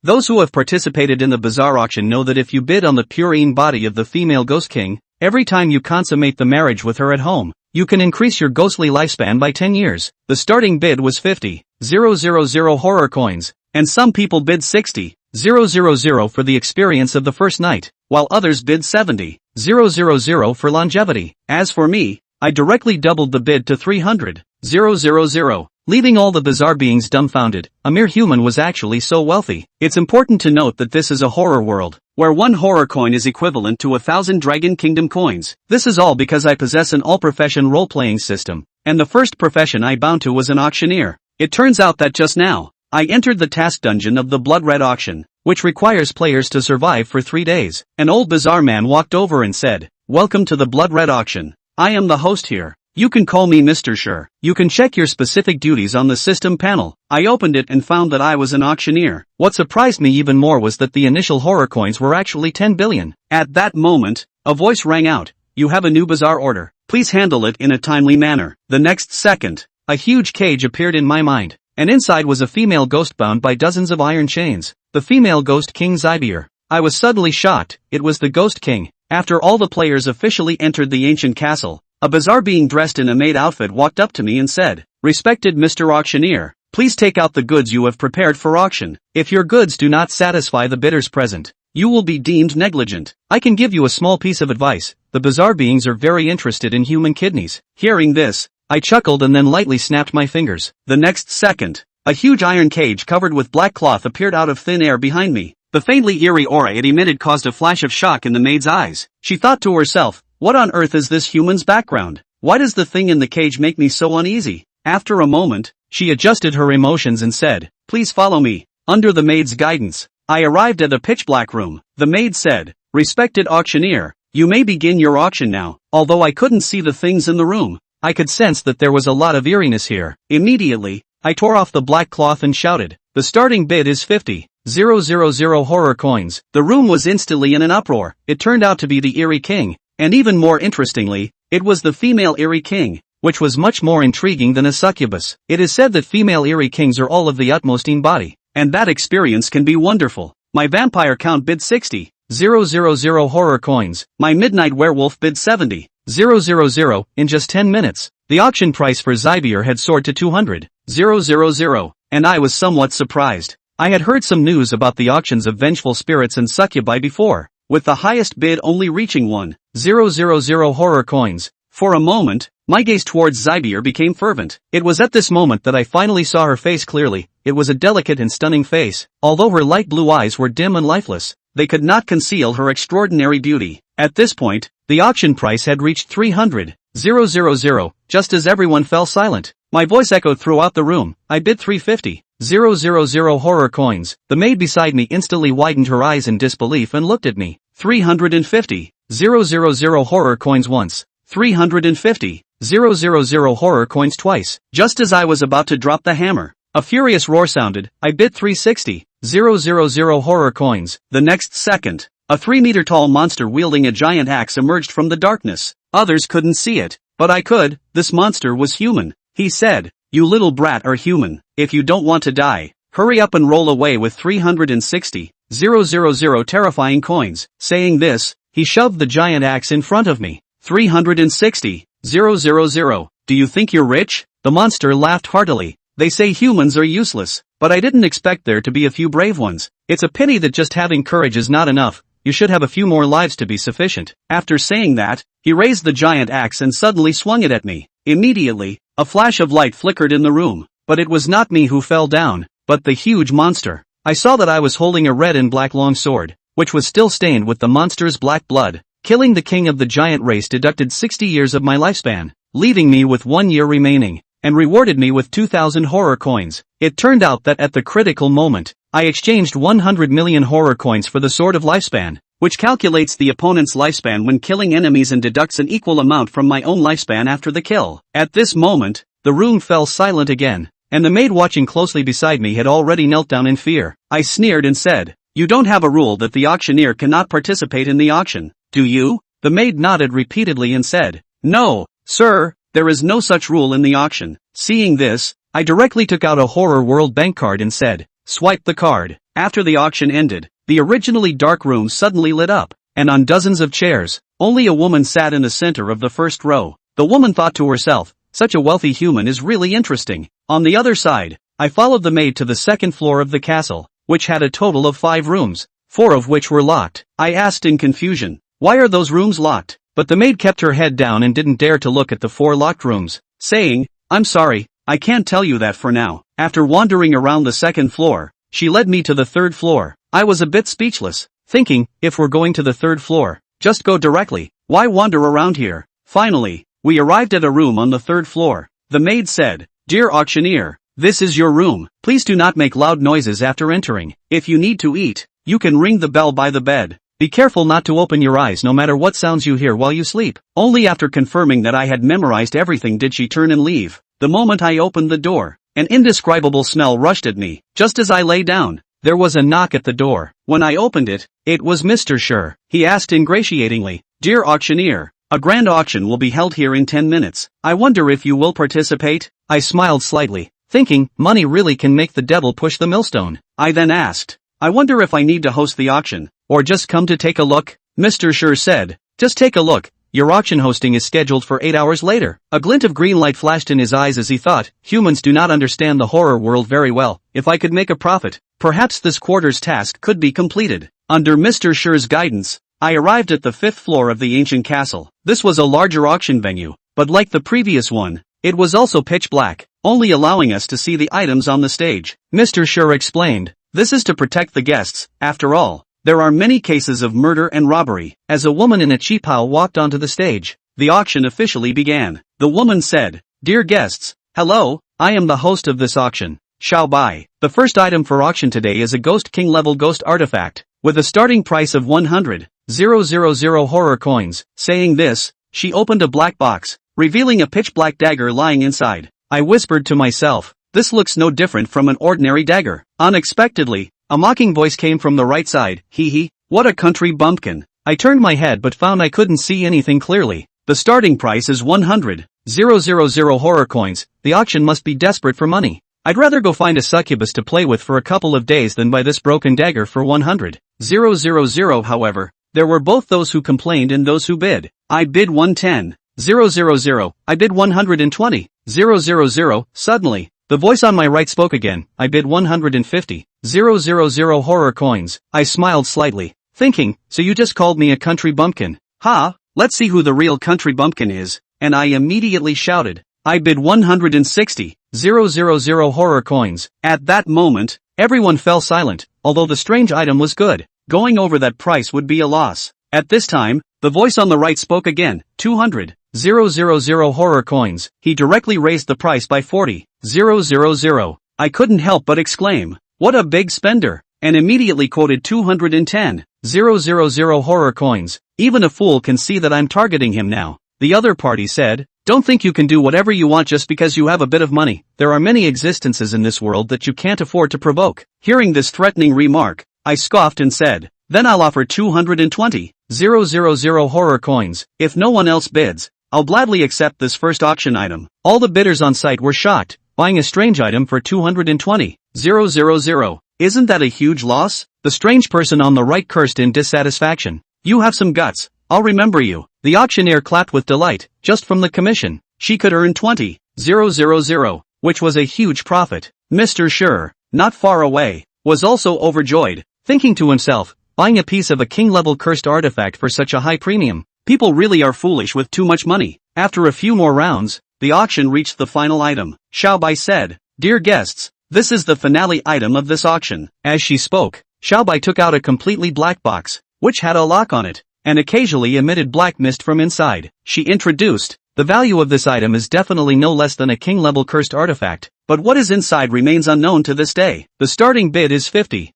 Those who have participated in the bazaar auction know that if you bid on the purine body of the female ghost king, every time you consummate the marriage with her at home, you can increase your ghostly lifespan by 10 years. The starting bid was 50,000 horror coins, and some people bid 60,000 for the experience of the first night, while others bid 70,000 for longevity. As for me, I directly doubled the bid to 300,000, leaving all the bizarre beings dumbfounded. A mere human was actually so wealthy. It's important to note that this is a horror world, where one horror coin is equivalent to 1,000 Dragon Kingdom coins. This is all because I possess an all-profession role-playing system, and the first profession I bound to was an auctioneer. It turns out that just now, I entered the task dungeon of the Blood Red auction, which requires players to survive for 3 days. An old bizarre man walked over and said, "Welcome to the Blood Red auction. I am the host here. You can call me Mr. Sure. You can check your specific duties on the system panel." I opened it and found that I was an auctioneer. What surprised me even more was that the initial horror coins were actually 10 billion. At that moment, a voice rang out, "You have a new bazaar order. Please handle it in a timely manner." The next second, a huge cage appeared in my mind, and inside was a female ghost bound by dozens of iron chains. The female ghost king Zybier. I was suddenly shocked. It was the ghost king. After all the players officially entered the ancient castle, a bizarre being dressed in a maid outfit walked up to me and said, "Respected Mr. Auctioneer, please take out the goods you have prepared for auction. If your goods do not satisfy the bidders present, you will be deemed negligent. I can give you a small piece of advice. The bizarre beings are very interested in human kidneys." Hearing this, I chuckled and then lightly snapped my fingers. The next second, a huge iron cage covered with black cloth appeared out of thin air behind me. The faintly eerie aura it emitted caused a flash of shock in the maid's eyes. She thought to herself, "What on earth is this human's background? Why does the thing in the cage make me so uneasy?" After a moment, she adjusted her emotions and said, "Please follow me." Under the maid's guidance, I arrived at a pitch-black room. The maid said, "Respected auctioneer, you may begin your auction now." Although I couldn't see the things in the room, I could sense that there was a lot of eeriness here. Immediately, I tore off the black cloth and shouted, "The starting bid is 50,000 horror coins." The room was instantly in an uproar. It turned out to be the Eerie King, and even more interestingly, it was the female Eerie King, which was much more intriguing than a succubus. It is said that female Eerie Kings are all of the utmost in body, and that experience can be wonderful. My vampire count bid 60,000 horror coins. My midnight werewolf bid 70,000 in just 10 minutes. The auction price for Zybier had soared to 200,000, and I was somewhat surprised. I had heard some news about the auctions of vengeful spirits and succubi before, with the highest bid only reaching 1,000 horror coins. For a moment, my gaze towards Zybier became fervent. It was at this moment that I finally saw her face clearly. It was a delicate and stunning face. Although her light blue eyes were dim and lifeless, they could not conceal her extraordinary beauty. At this point, the auction price had reached 300,000. Just as everyone fell silent, my voice echoed throughout the room. I bid 350,000 horror coins. The maid beside me instantly widened her eyes in disbelief and looked at me. 350,000 horror coins once. 350,000 horror coins twice. Just as I was about to drop the hammer, a furious roar sounded. I bid 360,000 horror coins. The next second, a 3-meter-tall monster wielding a giant axe emerged from the darkness. Others couldn't see it, but I could. This monster was human. He said, "You little brat are human. If you don't want to die, hurry up and roll away with 360,000 terrifying coins." Saying this, he shoved the giant axe in front of me. 360,000. Do you think you're rich? The monster laughed heartily. They say humans are useless, but I didn't expect there to be a few brave ones. It's a pity that just having courage is not enough. You should have a few more lives to be sufficient. After saying that, he raised the giant axe and suddenly swung it at me. Immediately, a flash of light flickered in the room, but it was not me who fell down, but the huge monster. I saw that I was holding a red and black long sword, which was still stained with the monster's black blood. Killing the king of the giant race deducted 60 years of my lifespan, leaving me with 1 year remaining, and rewarded me with 2,000 horror coins. It turned out that at the critical moment, I exchanged 100 million horror coins for the Sword of Lifespan, which calculates the opponent's lifespan when killing enemies and deducts an equal amount from my own lifespan after the kill. At this moment, the room fell silent again, and the maid watching closely beside me had already knelt down in fear. I sneered and said, "You don't have a rule that the auctioneer cannot participate in the auction, do you?" The maid nodded repeatedly and said, "No, sir, there is no such rule in the auction." Seeing this, I directly took out a Horror World bank card and said, Swipe the card. After the auction ended, the originally dark room suddenly lit up, and on dozens of chairs, only a woman sat in the center of the first row. The woman thought to herself, such a wealthy human is really interesting. On the other side, I followed the maid to the second floor of the castle, which had a total of 5 rooms, 4 of which were locked. I asked in confusion, why are those rooms locked? But the maid kept her head down and didn't dare to look at the 4 locked rooms, saying, I'm sorry, I can't tell you that for now. After wandering around the second floor, she led me to the 3rd floor. I was a bit speechless, thinking, if we're going to the 3rd floor, just go directly, why wander around here? Finally, we arrived at a room on the 3rd floor. The maid said, Dear auctioneer, this is your room. Please do not make loud noises after entering. If you need to eat, you can ring the bell by the bed. Be careful not to open your eyes no matter what sounds you hear while you sleep. Only after confirming that I had memorized everything did she turn and leave. The moment I opened the door, an indescribable smell rushed at me. Just as I lay down, there was a knock at the door. When I opened it, it was Mr. Schur. He asked ingratiatingly, Dear auctioneer, a grand auction will be held here in 10 minutes. I wonder if you will participate? I smiled slightly, thinking, money really can make the devil push the millstone. I then asked, I wonder if I need to host the auction, or just come to take a look? Mr. Schur said, just take a look. Your auction hosting is scheduled for 8 hours later. A glint of green light flashed in his eyes as he thought, humans do not understand the horror world very well. If I could make a profit, perhaps this quarter's task could be completed. Under Mr. Schur's guidance, I arrived at the 5th floor of the ancient castle. This was a larger auction venue, but like the previous one, it was also pitch black, only allowing us to see the items on the stage. Mr. Schur explained, this is to protect the guests. After all, there are many cases of murder and robbery. As a woman in a cheapao walked onto the stage, the auction officially began. The woman said, Dear guests, hello, I am the host of this auction, Xiao Bai. The first item for auction today is a Ghost King level ghost artifact, with a starting price of 100,000 horror coins. Saying this, she opened a black box, revealing a pitch black dagger lying inside. I whispered to myself, this looks no different from an ordinary dagger. Unexpectedly, a mocking voice came from the right side, hee hee, what a country bumpkin. I turned my head but found I couldn't see anything clearly. The starting price is 100,000 horror coins, the auction must be desperate for money. I'd rather go find a succubus to play with for a couple of days than buy this broken dagger for 100,000. However, there were both those who complained and those who bid. I bid 110,000, I bid 120,000. Suddenly, the voice on my right spoke again. I bid 150,000 horror coins. I smiled slightly, thinking, so you just called me a country bumpkin? Ha, let's see who the real country bumpkin is. And I immediately shouted, I bid 160,000 horror coins. At that moment, everyone fell silent, although the strange item was good. Going over that price would be a loss. At this time, the voice on the right spoke again, 200,000 horror coins. He directly raised the price by 40,000. I couldn't help but exclaim, what a big spender, and immediately quoted 210,000 horror coins. Even a fool can see that I'm targeting him now. The other party said, don't think you can do whatever you want just because you have a bit of money. There are many existences in this world that you can't afford to provoke. Hearing this threatening remark, I scoffed and said, then I'll offer 220,000 horror coins. If no one else bids, I'll gladly accept this first auction item. All the bidders on site were shocked, buying a strange item for 220,000. Isn't that a huge loss? The strange person on the right cursed in dissatisfaction. You have some guts, I'll remember you. The auctioneer clapped with delight, just from the commission, she could earn 20,000, which was a huge profit. Mr. Schur, not far away, was also overjoyed, thinking to himself, buying a piece of a king-level cursed artifact for such a high premium. People really are foolish with too much money. After a few more rounds, the auction reached the final item. Xiao Bai said, Dear guests, this is the finale item of this auction. As she spoke, Xiao Bai took out a completely black box, which had a lock on it, and occasionally emitted black mist from inside. She introduced, the value of this item is definitely no less than a king-level cursed artifact, but what is inside remains unknown to this day. The starting bid is 50,000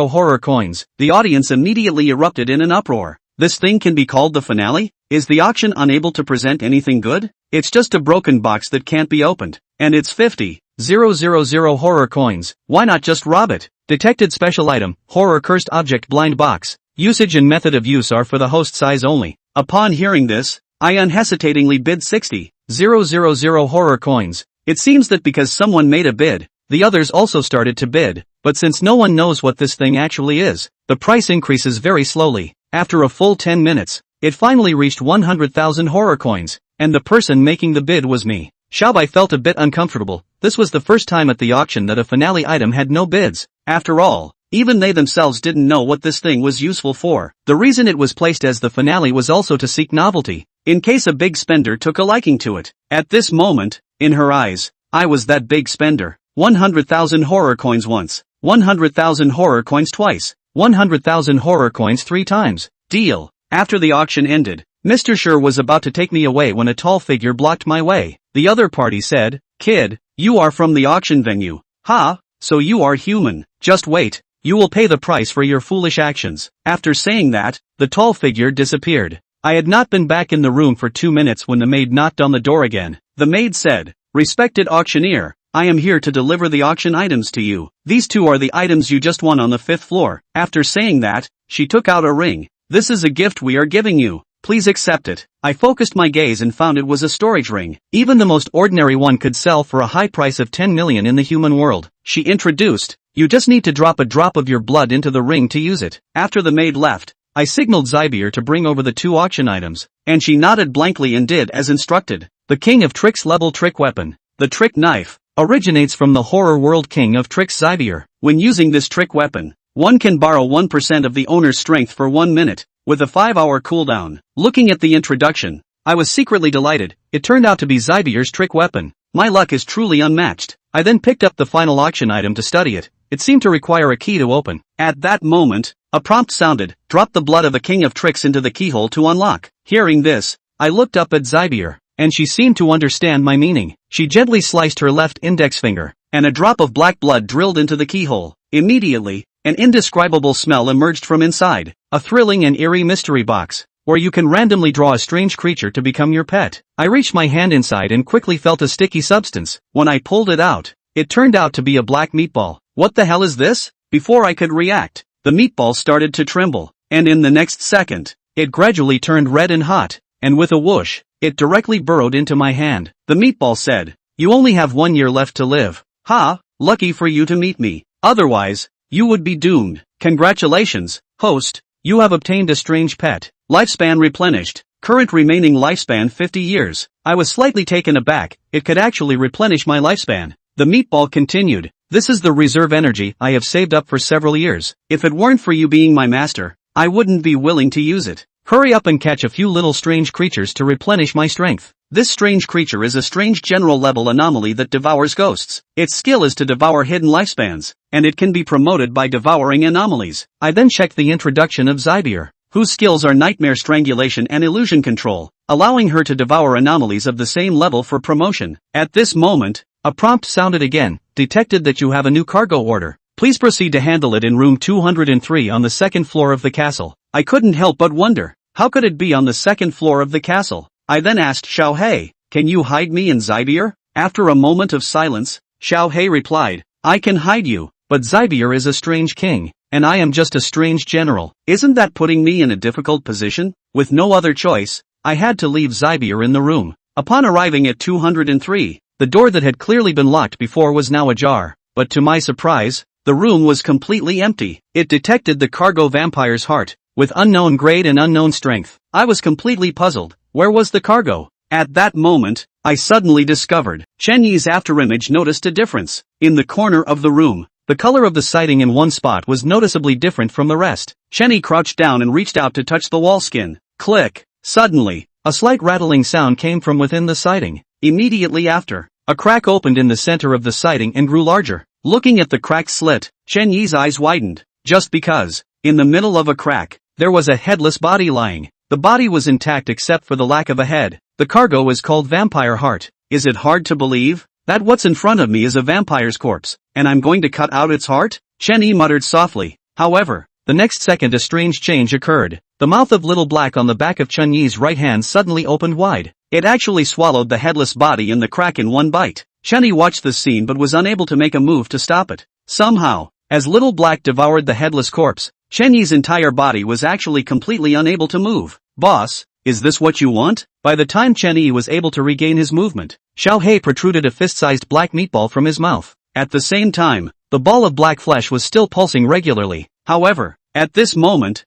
horror coins. The audience immediately erupted in an uproar. This thing can be called the finale? Is the auction unable to present anything good? It's just a broken box that can't be opened. And it's 50,000 horror coins. Why not just rob it? Detected special item, horror cursed object blind box. Usage and method of use are for the host size only. Upon hearing this, I unhesitatingly bid 60,000 horror coins. It seems that because someone made a bid, The others also started to bid, but since no one knows what this thing actually is, the price increases very slowly. After a full 10 minutes, it finally reached 100,000 horror coins, and the person making the bid was me. Xiaobai felt a bit uncomfortable. This was the first time at the auction that a finale item had no bids. After all, even they themselves didn't know what this thing was useful for. The reason it was placed as the finale was also to seek novelty, in case a big spender took a liking to it. At this moment, in her eyes, I was that big spender. 100,000 horror coins once, 100,000 horror coins twice, 100,000 horror coins 3 times. Deal. After the auction ended, Mr. Sure was about to take me away when a tall figure blocked my way. The other party said, "Kid, you are from the auction venue. Ha, so you are human. Just wait, you will pay the price for your foolish actions." After saying that, the tall figure disappeared. I had not been back in the room for 2 minutes when the maid knocked on the door again. The maid said, "Respected auctioneer, I am here to deliver the auction items to you. These 2 are the items you just won on the 5th floor." After saying that, she took out a ring. "This is a gift we are giving you. Please accept it." I focused my gaze and found it was a storage ring. Even the most ordinary one could sell for a high price of 10 million in the human world. She introduced, "You just need to drop a drop of your blood into the ring to use it." After the maid left, I signaled Zybier to bring over the 2 auction items, and she nodded blankly and did as instructed. The King of Tricks level trick weapon. The trick knife originates from the horror world King of Tricks Zybier. When using this trick weapon, one can borrow 1% of the owner's strength for 1 minute, with a 5-hour cooldown. Looking at the introduction, I was secretly delighted. It turned out to be Zybier's trick weapon. My luck is truly unmatched. I then picked up the final auction item to study it. It seemed to require a key to open. At that moment, a prompt sounded, "Drop the blood of the King of Tricks into the keyhole to unlock." Hearing this, I looked up at Zybier, and she seemed to understand my meaning. She gently sliced her left index finger, and a drop of black blood drilled into the keyhole. Immediately, an indescribable smell emerged from inside, a thrilling and eerie mystery box, where you can randomly draw a strange creature to become your pet. I reached my hand inside and quickly felt a sticky substance. When I pulled it out, it turned out to be a black meatball. "What the hell is this?" Before I could react, the meatball started to tremble, and in the next second, it gradually turned red and hot, and with a whoosh, it directly burrowed into my hand. The meatball said, "You only have 1 year left to live. Ha, lucky for you to meet me. Otherwise, you would be doomed. Congratulations, host, you have obtained a strange pet. Lifespan replenished. Current remaining lifespan 50 years. I was slightly taken aback. It could actually replenish my lifespan. The meatball continued, "This is the reserve energy I have saved up for several years. If it weren't for you being my master, I wouldn't be willing to use it. Hurry up and catch a few little strange creatures to replenish my strength." This strange creature is a strange general level anomaly that devours ghosts. Its skill is to devour hidden lifespans, and it can be promoted by devouring anomalies. I then checked the introduction of Zybier, whose skills are nightmare strangulation and illusion control, allowing her to devour anomalies of the same level for promotion. At this moment, a prompt sounded again, "Detected that you have a new cargo order. Please proceed to handle it in room 203 on the 2nd floor of the castle." I couldn't help but wonder, how could it be on the 2nd floor of the castle? I then asked Xiao He, "Can you hide me and Zybier?" After a moment of silence, Xiao He replied, "I can hide you, but Zybier is a strange king, and I am just a strange general. Isn't that putting me in a difficult position?" With no other choice, I had to leave Zybier in the room. Upon arriving at 203, the door that had clearly been locked before was now ajar, but to my surprise, the room was completely empty. It detected the cargo vampire's heart, with unknown grade and unknown strength. I was completely puzzled. Where was the cargo? At that moment, I suddenly discovered. Chen Yi's afterimage noticed a difference. In the corner of the room, the color of the siding in one spot was noticeably different from the rest. Chen Yi crouched down and reached out to touch the wall skin. Click! Suddenly, a slight rattling sound came from within the siding. Immediately after, a crack opened in the center of the siding and grew larger. Looking at the cracked slit, Chen Yi's eyes widened. Just because, in the middle of a crack, there was a headless body lying. The body was intact except for the lack of a head. The cargo is called Vampire Heart. Is it hard to believe that what's in front of me is a vampire's corpse, and I'm going to cut out its heart? Chen Yi muttered softly. However, the next second a strange change occurred. The mouth of Little Black on the back of Chen Yi's right hand suddenly opened wide. It actually swallowed the headless body in the crack in one bite. Chen Yi watched this scene but was unable to make a move to stop it. Somehow, as Little Black devoured the headless corpse, Chen Yi's entire body was actually completely unable to move. "Boss, is this what you want?" By the time Chen Yi was able to regain his movement, Xiao He protruded a fist-sized black meatball from his mouth. At the same time, the ball of black flesh was still pulsing regularly. However, at this moment,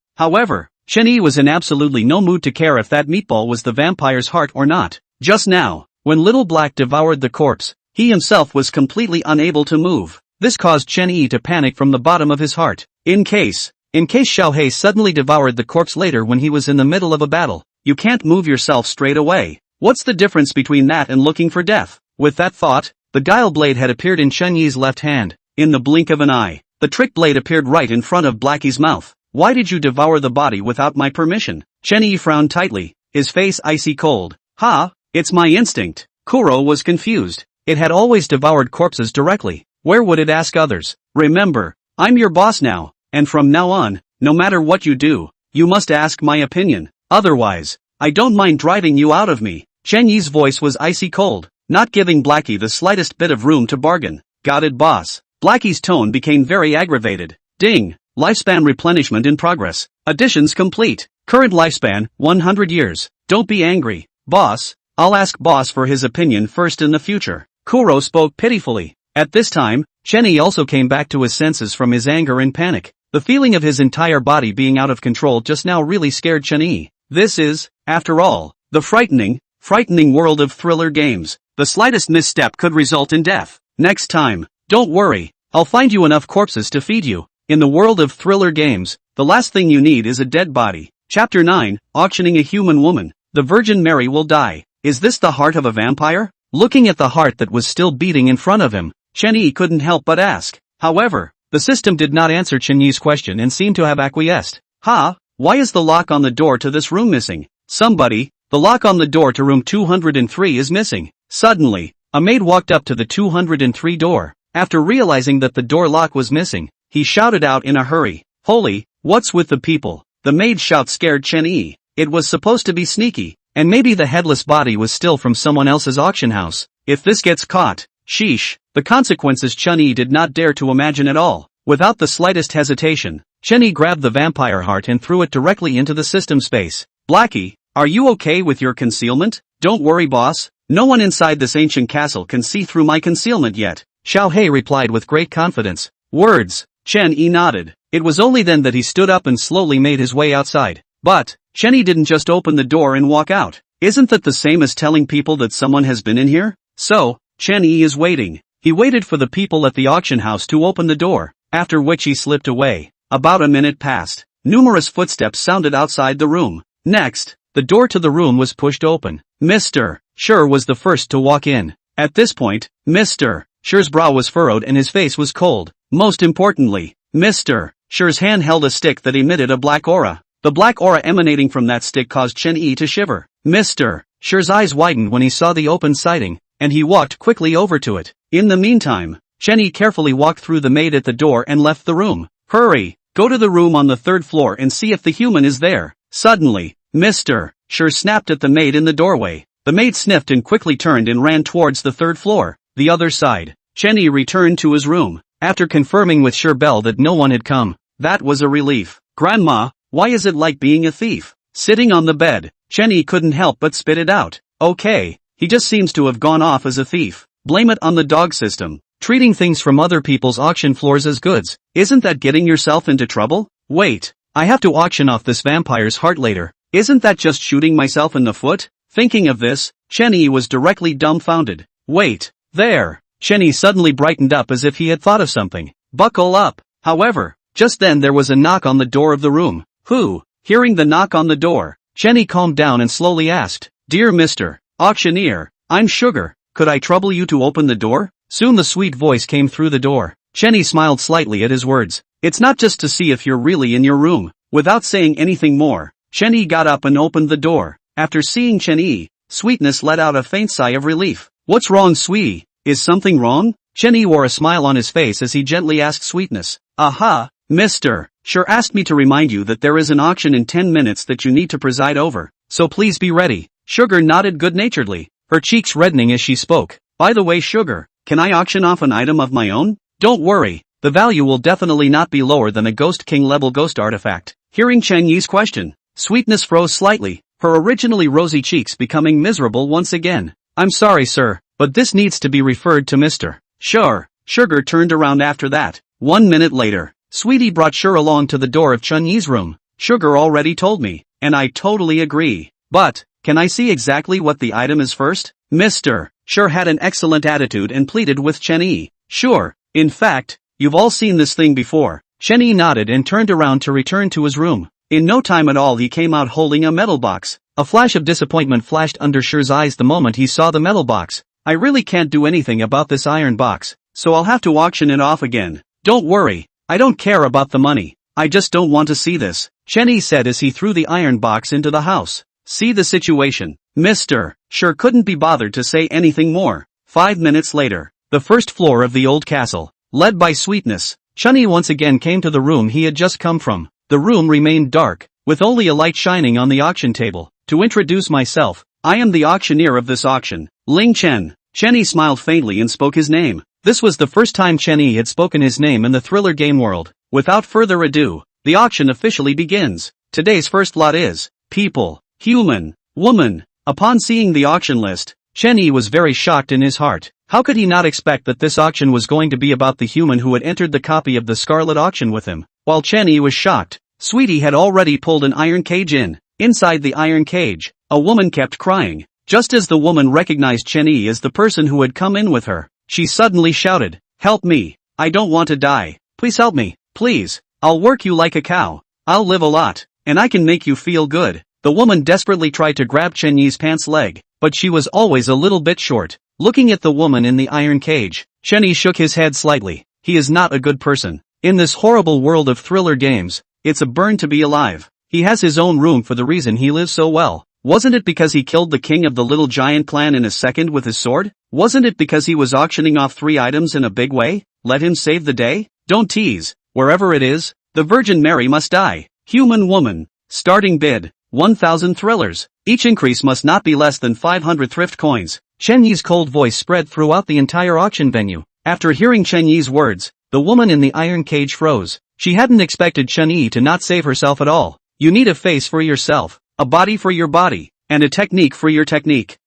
Chen-Yi was in absolutely no mood to care if that meatball was the vampire's heart or not. Just now, when Little Black devoured the corpse, he himself was completely unable to move. This caused Chen-Yi to panic from the bottom of his heart. In case Xiao-Hei suddenly devoured the corpse later when he was in the middle of a battle, you can't move yourself straight away. What's the difference between that and looking for death? With that thought, the guile blade had appeared in Chen-Yi's left hand. In the blink of an eye, the trick blade appeared right in front of Blackie's mouth. Why did you devour the body without my permission? Chen-Yi frowned tightly, his face icy cold. Ha, it's my instinct. Kuro was confused. It had always devoured corpses directly. Where would it ask others? Remember, I'm your boss now, and from now on, no matter what you do, you must ask my opinion. Otherwise, I don't mind driving you out of me. Chen-Yi's voice was icy cold, not giving Blackie the slightest bit of room to bargain. Got it, boss. Blackie's tone became very aggravated. Ding. Lifespan replenishment in progress. Additions complete. Current lifespan, 100 years. Don't be angry, boss. I'll ask boss for his opinion first in the future. Kuro spoke pitifully. At this time, Chen-Yi also came back to his senses from his anger and panic. The feeling of his entire body being out of control just now really scared Chen-Yi. This is, after all, the frightening world of thriller games. The slightest misstep could result in death. Next time, don't worry, I'll find you enough corpses to feed you. In the world of thriller games, the last thing you need is a dead body. Chapter 9, Auctioning a Human Woman. The Virgin Mary will die. Is this the heart of a vampire? Looking at the heart that was still beating in front of him, Chen-Yi couldn't help but ask. However, the system did not answer Chen-Yi's question and seemed to have acquiesced. Why is the lock on the door to this room missing? Somebody, the lock on the door to room 203 is missing. Suddenly, a maid walked up to the 203 door. After realizing that the door lock was missing, he shouted out in a hurry. Holy, what's with the people? The maid's shout scared Chen-Yi. It was supposed to be sneaky, and maybe the headless body was still from someone else's auction house. If this gets caught, sheesh, the consequences Chen-Yi did not dare to imagine at all. Without the slightest hesitation, Chen-Yi grabbed the vampire heart and threw it directly into the system space. Blackie, are you okay with your concealment? Don't worry, boss. No one inside this ancient castle can see through my concealment yet. Xiao-Hei replied with great confidence. Words. Chen-Yi nodded. It was only then that he stood up and slowly made his way outside. But, Chen-Yi didn't just open the door and walk out. Isn't that the same as telling people that someone has been in here? So, Chen-Yi is waiting. He waited for the people at the auction house to open the door, after which he slipped away. About a minute passed. Numerous footsteps sounded outside the room. Next, the door to the room was pushed open. Mr. Sure was the first to walk in. At this point, Mr. Sure's brow was furrowed and his face was cold. Most importantly, Mr. Sure's hand held a stick that emitted a black aura. The black aura emanating from that stick caused Chen-Yi to shiver. Mr. Sure's eyes widened when he saw the open sighting, and he walked quickly over to it. In the meantime, Chen-Yi carefully walked through the maid at the door and left the room. Hurry, go to the room on the third floor and see if the human is there. Suddenly, Mr. Sure snapped at the maid in the doorway. The maid sniffed and quickly turned and ran towards the third floor. The other side. Chen-Yi returned to his room, after confirming with Sure Bell that no one had come. That was a relief. Grandma, why is it like being a thief? Sitting on the bed, Chen-Yi couldn't help but spit it out. Okay, he just seems to have gone off as a thief. Blame it on the dog system. Treating things from other people's auction floors as goods. Isn't that getting yourself into trouble? Wait, I have to auction off this vampire's heart later. Isn't that just shooting myself in the foot? Thinking of this, Chen-Yi was directly dumbfounded. Wait, there. Chen-Yi suddenly brightened up as if he had thought of something. Buckle up. However, just then there was a knock on the door of the room. Who? Hearing the knock on the door, Chen-Yi calmed down and slowly asked, Dear Mr. Auctioneer, I'm Sugar. Could I trouble you to open the door? Soon the sweet voice came through the door. Chen-Yi smiled slightly at his words. It's not just to see if you're really in your room. Without saying anything more, Chen-Yi got up and opened the door. After seeing Chen-Yi, Sweetness let out a faint sigh of relief. What's wrong, sweetie? Is something wrong? Chen-Yi wore a smile on his face as he gently asked Sweetness. Aha, Mr. Sure asked me to remind you that there is an auction in 10 minutes that you need to preside over, so please be ready. Sugar nodded good-naturedly, her cheeks reddening as she spoke. By the way, Sugar, can I auction off an item of my own? Don't worry, the value will definitely not be lower than a Ghost King level ghost artifact. Hearing Chen-Yi's question, Sweetness froze slightly, her originally rosy cheeks becoming miserable once again. I'm sorry, sir, but this needs to be referred to Mr. Sure. Sugar turned around after that. 1 minute later, Sweetie brought Sugar along to the door of Chun-Yi's room. Sugar already told me, and I totally agree. But, can I see exactly what the item is first? Mr. Sure had an excellent attitude and pleaded with Chen-Yi. Sure, in fact, you've all seen this thing before. Chen-Yi nodded and turned around to return to his room. In no time at all he came out holding a metal box. A flash of disappointment flashed under Sure's eyes the moment he saw the metal box. I really can't do anything about this iron box, so I'll have to auction it off again. Don't worry, I don't care about the money. I just don't want to see this, Chen-Yi said as he threw the iron box into the house. See the situation. Mr. Sure couldn't be bothered to say anything more. 5 minutes later, the first floor of the old castle, led by Sweetness, Chen-Yi once again came to the room he had just come from. The room remained dark, with only a light shining on the auction table. To introduce myself, I am the auctioneer of this auction, Ling Chen. Chen-Yi smiled faintly and spoke his name. This was the first time Chen-Yi had spoken his name in the thriller game world. Without further ado, the auction officially begins. Today's first lot is people, human, woman. Upon seeing the auction list, Chen-Yi was very shocked in his heart. How could he not expect that this auction was going to be about the human who had entered the copy of the Scarlet Auction with him? While Chen-Yi was shocked, Sweetie had already pulled an iron cage in. Inside the iron cage, a woman kept crying. Just as the woman recognized Chen-Yi as the person who had come in with her, she suddenly shouted, "Help me! I don't want to die. Please help me, please. I'll work you like a cow. I'll live a lot, and I can make you feel good." The woman desperately tried to grab Chen-Yi's pants leg, but she was always a little bit short. Looking at the woman in the iron cage, Chen-Yi shook his head slightly. He is not a good person. In this horrible world of thriller games, it's a burn to be alive. He has his own room for the reason he lives so well. Wasn't it because he killed the king of the Little Giant clan in a second with his sword? Wasn't it because he was auctioning off 3 items in a big way? Let him save the day? Don't tease. Wherever it is, the Virgin Mary must die. Human woman. Starting bid, 1,000 thrillers. Each increase must not be less than 500 thrift coins. Chen-Yi's cold voice spread throughout the entire auction venue. After hearing Chen-Yi's words, the woman in the iron cage froze. She hadn't expected Chen-Yi to not save herself at all. You need a face for yourself, a body for your body, and a technique for your technique.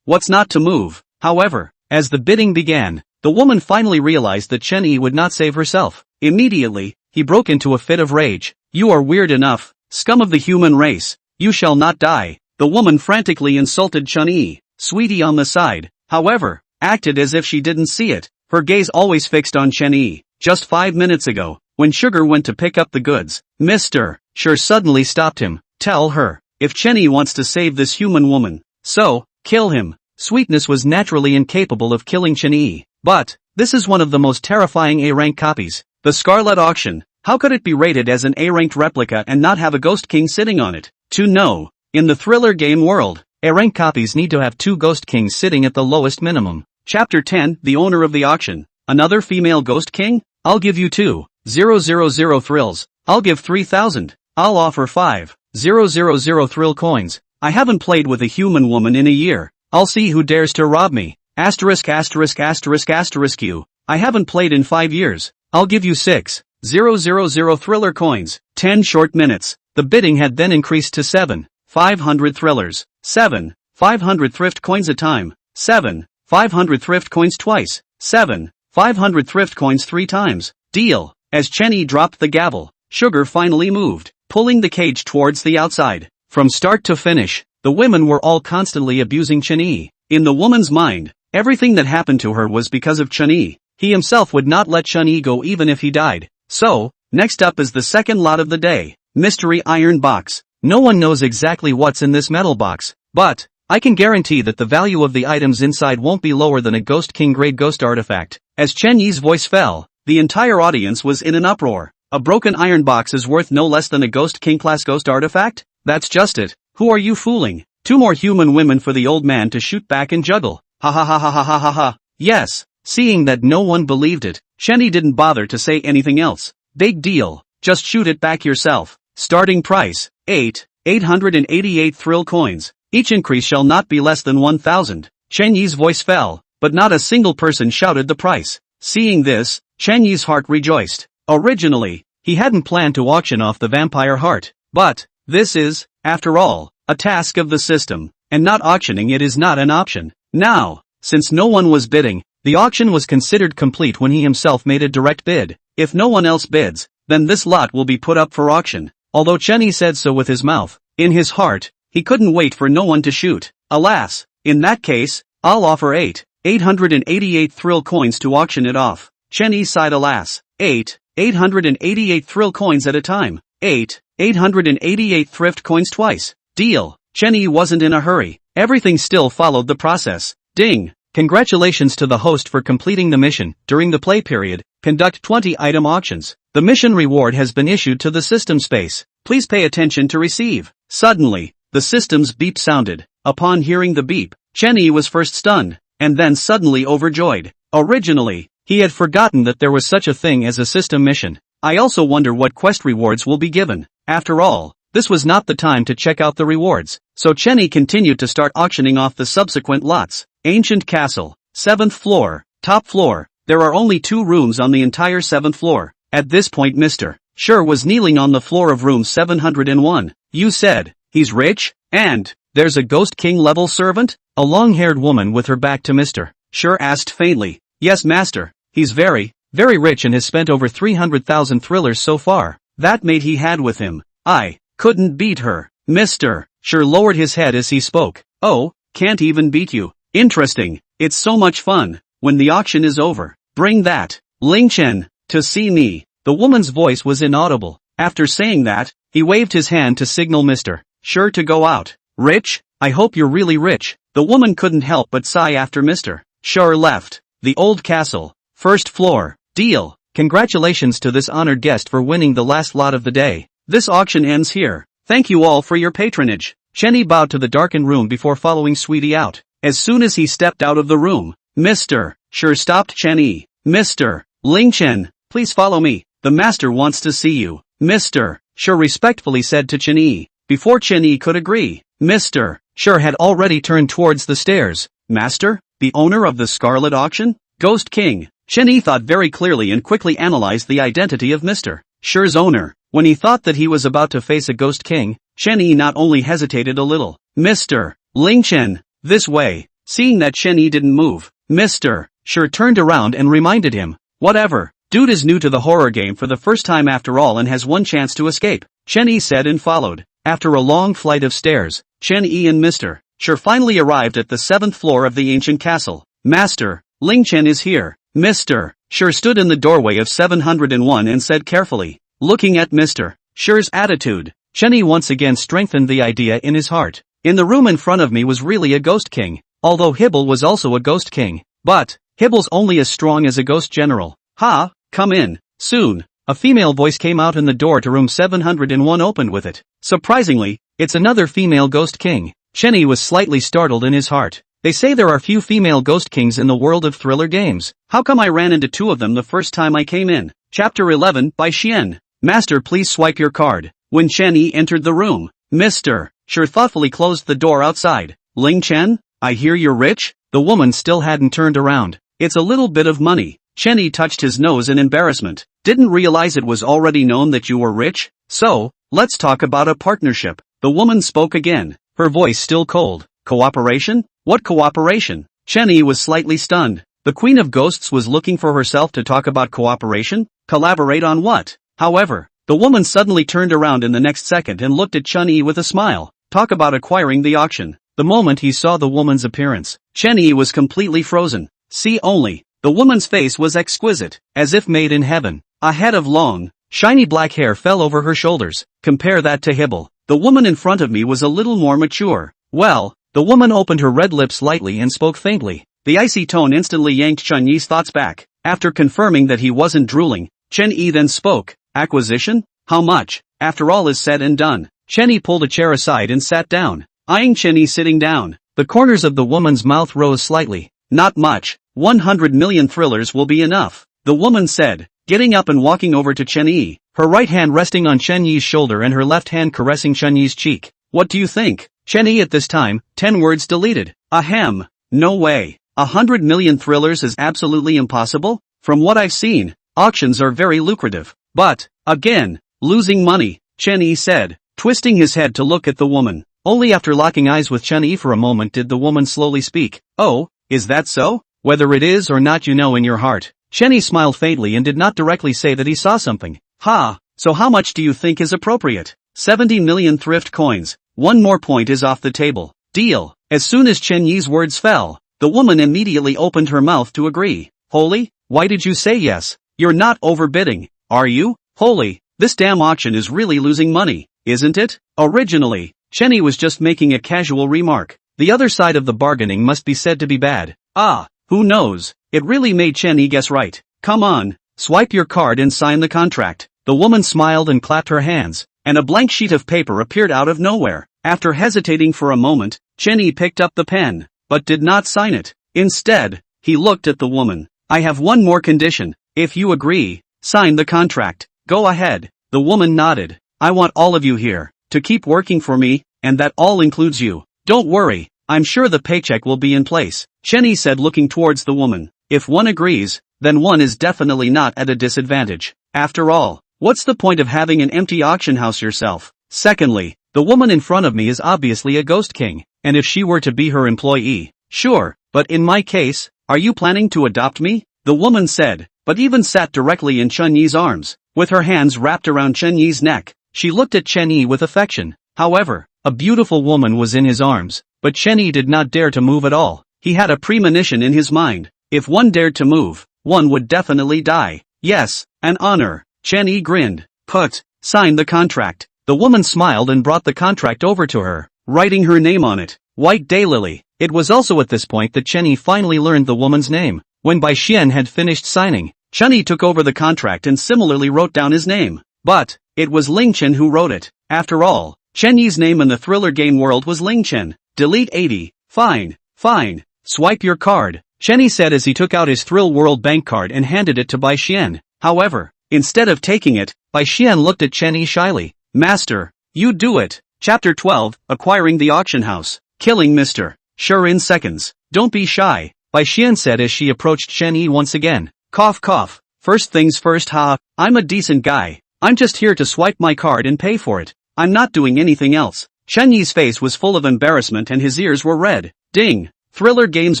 What's not to move? However, as the bidding began, the woman finally realized that Chen-Yi would not save herself. Immediately, he broke into a fit of rage. You are weird enough, scum of the human race. You shall not die. The woman frantically insulted Chen-Yi. Sweetie on the side, however, acted as if she didn't see it. Her gaze always fixed on Chen-Yi. Just 5 minutes ago, when Sugar went to pick up the goods, Mr. Sure suddenly stopped him. Tell her, if Chen-Yi wants to save this human woman, so, kill him. Sweetness was naturally incapable of killing Chen-Yi. But, this is one of the most terrifying A-rank copies. The Scarlet Auction. How could it be rated as an A-ranked replica and not have a Ghost King sitting on it? To know, in the thriller game world, A-rank copies need to have 2 Ghost Kings sitting at the lowest minimum. Chapter 10, The Owner of the Auction. Another female Ghost King? I'll give you 2,000 thrills. I'll give 3,000. I'll offer 5,000 thrill coins. I haven't played with a human woman in a year. I'll see who dares to rob me. Asterisk asterisk asterisk asterisk you. I haven't played in 5 years. I'll give you 6,000 thriller coins. 10 short minutes. The bidding had then increased to 7,500 thrillers. 7,500 thrift coins a time. 7,500 thrift coins twice. 7,500 thrift coins 3 times. Deal. As Chen-Yi dropped the gavel, Sugar finally moved, pulling the cage towards the outside. From start to finish, the women were all constantly abusing Chen-Yi. In the woman's mind, everything that happened to her was because of Chen-Yi. He himself would not let Chen-Yi go even if he died. So, next up is the second lot of the day. Mystery Iron Box. No one knows exactly what's in this metal box, but I can guarantee that the value of the items inside won't be lower than a Ghost King grade ghost artifact. As Chen-Yi's voice fell, the entire audience was in an uproar. A broken iron box is worth no less than a Ghost King class ghost artifact? That's just it. Who are you fooling? 2 more human women for the old man to shoot back and juggle. Ha ha ha ha ha ha ha ha. Yes. Seeing that no one believed it, Chen-Yi didn't bother to say anything else. Big deal. Just shoot it back yourself. Starting price, 888 thrill coins. Each increase shall not be less than 1,000. Chen-Yi's voice fell, but not a single person shouted the price. Seeing this, Chen-Yi's heart rejoiced. Originally, he hadn't planned to auction off the vampire heart. But, this is, after all, a task of the system, and not auctioning it is not an option. Now, since no one was bidding, The auction was considered complete when he himself made a direct bid. If no one else bids, then this lot will be put up for auction. Although Chenny said so with his mouth, in his heart, he couldn't wait for no one to shoot. Alas, in that case, I'll offer 888 thrill coins to auction it off. Chenny sighed alas. 888 thrill coins at a time. 888 thrift coins twice. Deal. Chenny wasn't in a hurry. Everything still followed the process. Ding. Congratulations to the host for completing the mission. During the play period, conduct 20 item auctions. The mission reward has been issued to the system space. Please pay attention to receive. Suddenly, the system's beep sounded. Upon hearing the beep, Chenny was first stunned, and then suddenly overjoyed. Originally, he had forgotten that there was such a thing as a system mission. I also wonder what quest rewards will be given. After all, this was not the time to check out the rewards, so Chenny continued to start auctioning off the subsequent lots. Ancient Castle, 7th floor, top floor. There are only 2 rooms on the entire 7th floor. At this point Mr. Sure was kneeling on the floor of room 701. You said, he's rich? And, there's a Ghost King level servant? A long-haired woman with her back to Mr. Sure asked faintly. Yes master, he's very rich and has spent over 300,000 thrillers so far. That maid he had with him, I couldn't beat her. Mr. Sure lowered his head as he spoke. Oh, can't even beat you. Interesting, it's so much fun. When the auction is over, bring that Ling Chen to see me. The woman's voice was inaudible. After saying that, he waved his hand to signal Mr. Sure to go out. Rich? I hope you're really rich. The woman couldn't help but sigh after Mr. Sure left. The old castle, 1st floor. Deal. Congratulations to this honored guest for winning the last lot of the day. This auction ends here. Thank you all for your patronage. Chenny bowed to the darkened room before following Sweetie out. As soon as he stepped out of the room, Mr. Sure stopped Chenny. Mr. Ling Chen, please follow me. The master wants to see you. Mr. Sure respectfully said to Chenny. Before Chenny could agree, Mr. Sure had already turned towards the stairs. Master? The owner of the Scarlet Auction? Ghost King. Chenny thought very clearly and quickly analyzed the identity of Mr. Sure's owner. When he thought that he was about to face a Ghost King, Chenny not only hesitated a little. Mr. Ling Chen, this way. Seeing that Chenny didn't move, Mr. Sure turned around and reminded him. Whatever, dude is new to the horror game for the first time after all and has one chance to escape, Chenny said and followed. After a long flight of stairs, Chenny and Mr. Sure finally arrived at the 7th floor of the ancient castle. Master, Ling Chen is here. Mr. Sure stood in the doorway of 701 and said carefully, looking at Mr. Sure's attitude. Chenny once again strengthened the idea in his heart. In the room in front of me was really a Ghost King, although Hibble was also a Ghost King. But, Hibble's only as strong as a Ghost General. Ha, come in, soon. A female voice came out and the door to room 701 opened with it. Surprisingly, it's another female Ghost King. Chenny was slightly startled in his heart. They say there are few female Ghost Kings in the world of thriller games. How come I ran into 2 of them the first time I came in? Chapter 11 by Xian. Master, please swipe your card. When Chenny entered the room, Mr. Sure thoughtfully closed the door outside. Ling Chen, I hear you're rich? The woman still hadn't turned around. It's a little bit of money. Chenny touched his nose in embarrassment. Didn't realize it was already known that you were rich? So, let's talk about a partnership. The woman spoke again, her voice still cold. Cooperation? What cooperation? Chenny was slightly stunned. The Queen of Ghosts was looking for herself to talk about cooperation? Collaborate on what? However, the woman suddenly turned around in the next second and looked at Chenny with a smile. Talk about acquiring the auction. The moment he saw the woman's appearance, Chenny was completely frozen. See only, the woman's face was exquisite, as if made in heaven. A head of long, shiny black hair fell over her shoulders. Compare that to Hibble. The woman in front of me was a little more mature. Well, the woman opened her red lips lightly and spoke faintly. The icy tone instantly yanked Chen Yi's thoughts back. After confirming that he wasn't drooling, Chen Yi then spoke. Acquisition? How much? After all is said and done. Chen Yi pulled a chair aside and sat down. Eyeing Chen Yi sitting down, the corners of the woman's mouth rose slightly. Not much. 100 million thrillers will be enough, the woman said, getting up and walking over to Chen Yi, her right hand resting on Chen Yi's shoulder and her left hand caressing Chen Yi's cheek. What do you think? Chen Yi at this time, 10 words deleted. Ahem. No way. 100 million thrillers is absolutely impossible? From what I've seen, auctions are very lucrative. But, again, losing money, Chen Yi said, twisting his head to look at the woman. Only after locking eyes with Chen Yi for a moment did the woman slowly speak. Oh, is that so? Whether it is or not, you know in your heart. Chenny smiled faintly and did not directly say that he saw something. Ha, so how much do you think is appropriate? 70 million thrift coins. One more point is off the table. Deal. As soon as Chen Yi's words fell, the woman immediately opened her mouth to agree. Holy, why did you say yes? You're not overbidding, are you? Holy, this damn auction is really losing money, isn't it? Originally, Chenny was just making a casual remark. The other side of the bargaining must be said to be bad. Ah, who knows? It really made Chenny guess right. Come on, swipe your card and sign the contract. The woman smiled and clapped her hands, and a blank sheet of paper appeared out of nowhere. After hesitating for a moment, Chenny picked up the pen, but did not sign it. Instead, he looked at the woman. I have one more condition. If you agree, sign the contract. Go ahead. The woman nodded. I want all of you here to keep working for me, and that all includes you. Don't worry, I'm sure the paycheck will be in place, Chenny said, looking towards the woman. If one agrees, then one is definitely not at a disadvantage. After all, what's the point of having an empty auction house yourself? Secondly, the woman in front of me is obviously a ghost king, and if she were to be her employee, sure, but in my case, are you planning to adopt me? The woman said, but even sat directly in Chen Yi's arms. With her hands wrapped around Chen Yi's neck, she looked at Chen Yi with affection. However, a beautiful woman was in his arms, but Chen Yi did not dare to move at all. He had a premonition in his mind. If one dared to move, one would definitely die. Yes, an honor. Chen Yi grinned. Put, sign the contract. The woman smiled and brought the contract over to her, writing her name on it, White Daylily. It was also at this point that Chen Yi finally learned the woman's name. When Bai Xian had finished signing, Chen Yi took over the contract and similarly wrote down his name. But, it was Ling Chen who wrote it. After all, Chen Yi's name in the thriller game world was Ling Chen. Delete 80. Fine, fine. Swipe your card, Chen Yi said as he took out his Thrill World bank card and handed it to Bai Xian. However, instead of taking it, Bai Xian looked at Chen Yi shyly. Master, you do it. Chapter 12, Acquiring the Auction House. Killing Mr. Sure in seconds. Don't be shy, Bai Xian said as she approached Chen Yi once again. Cough cough. First things first, I'm a decent guy. I'm just here to swipe my card and pay for it. I'm not doing anything else. Chen Yi's face was full of embarrassment and his ears were red. Ding. Thriller Games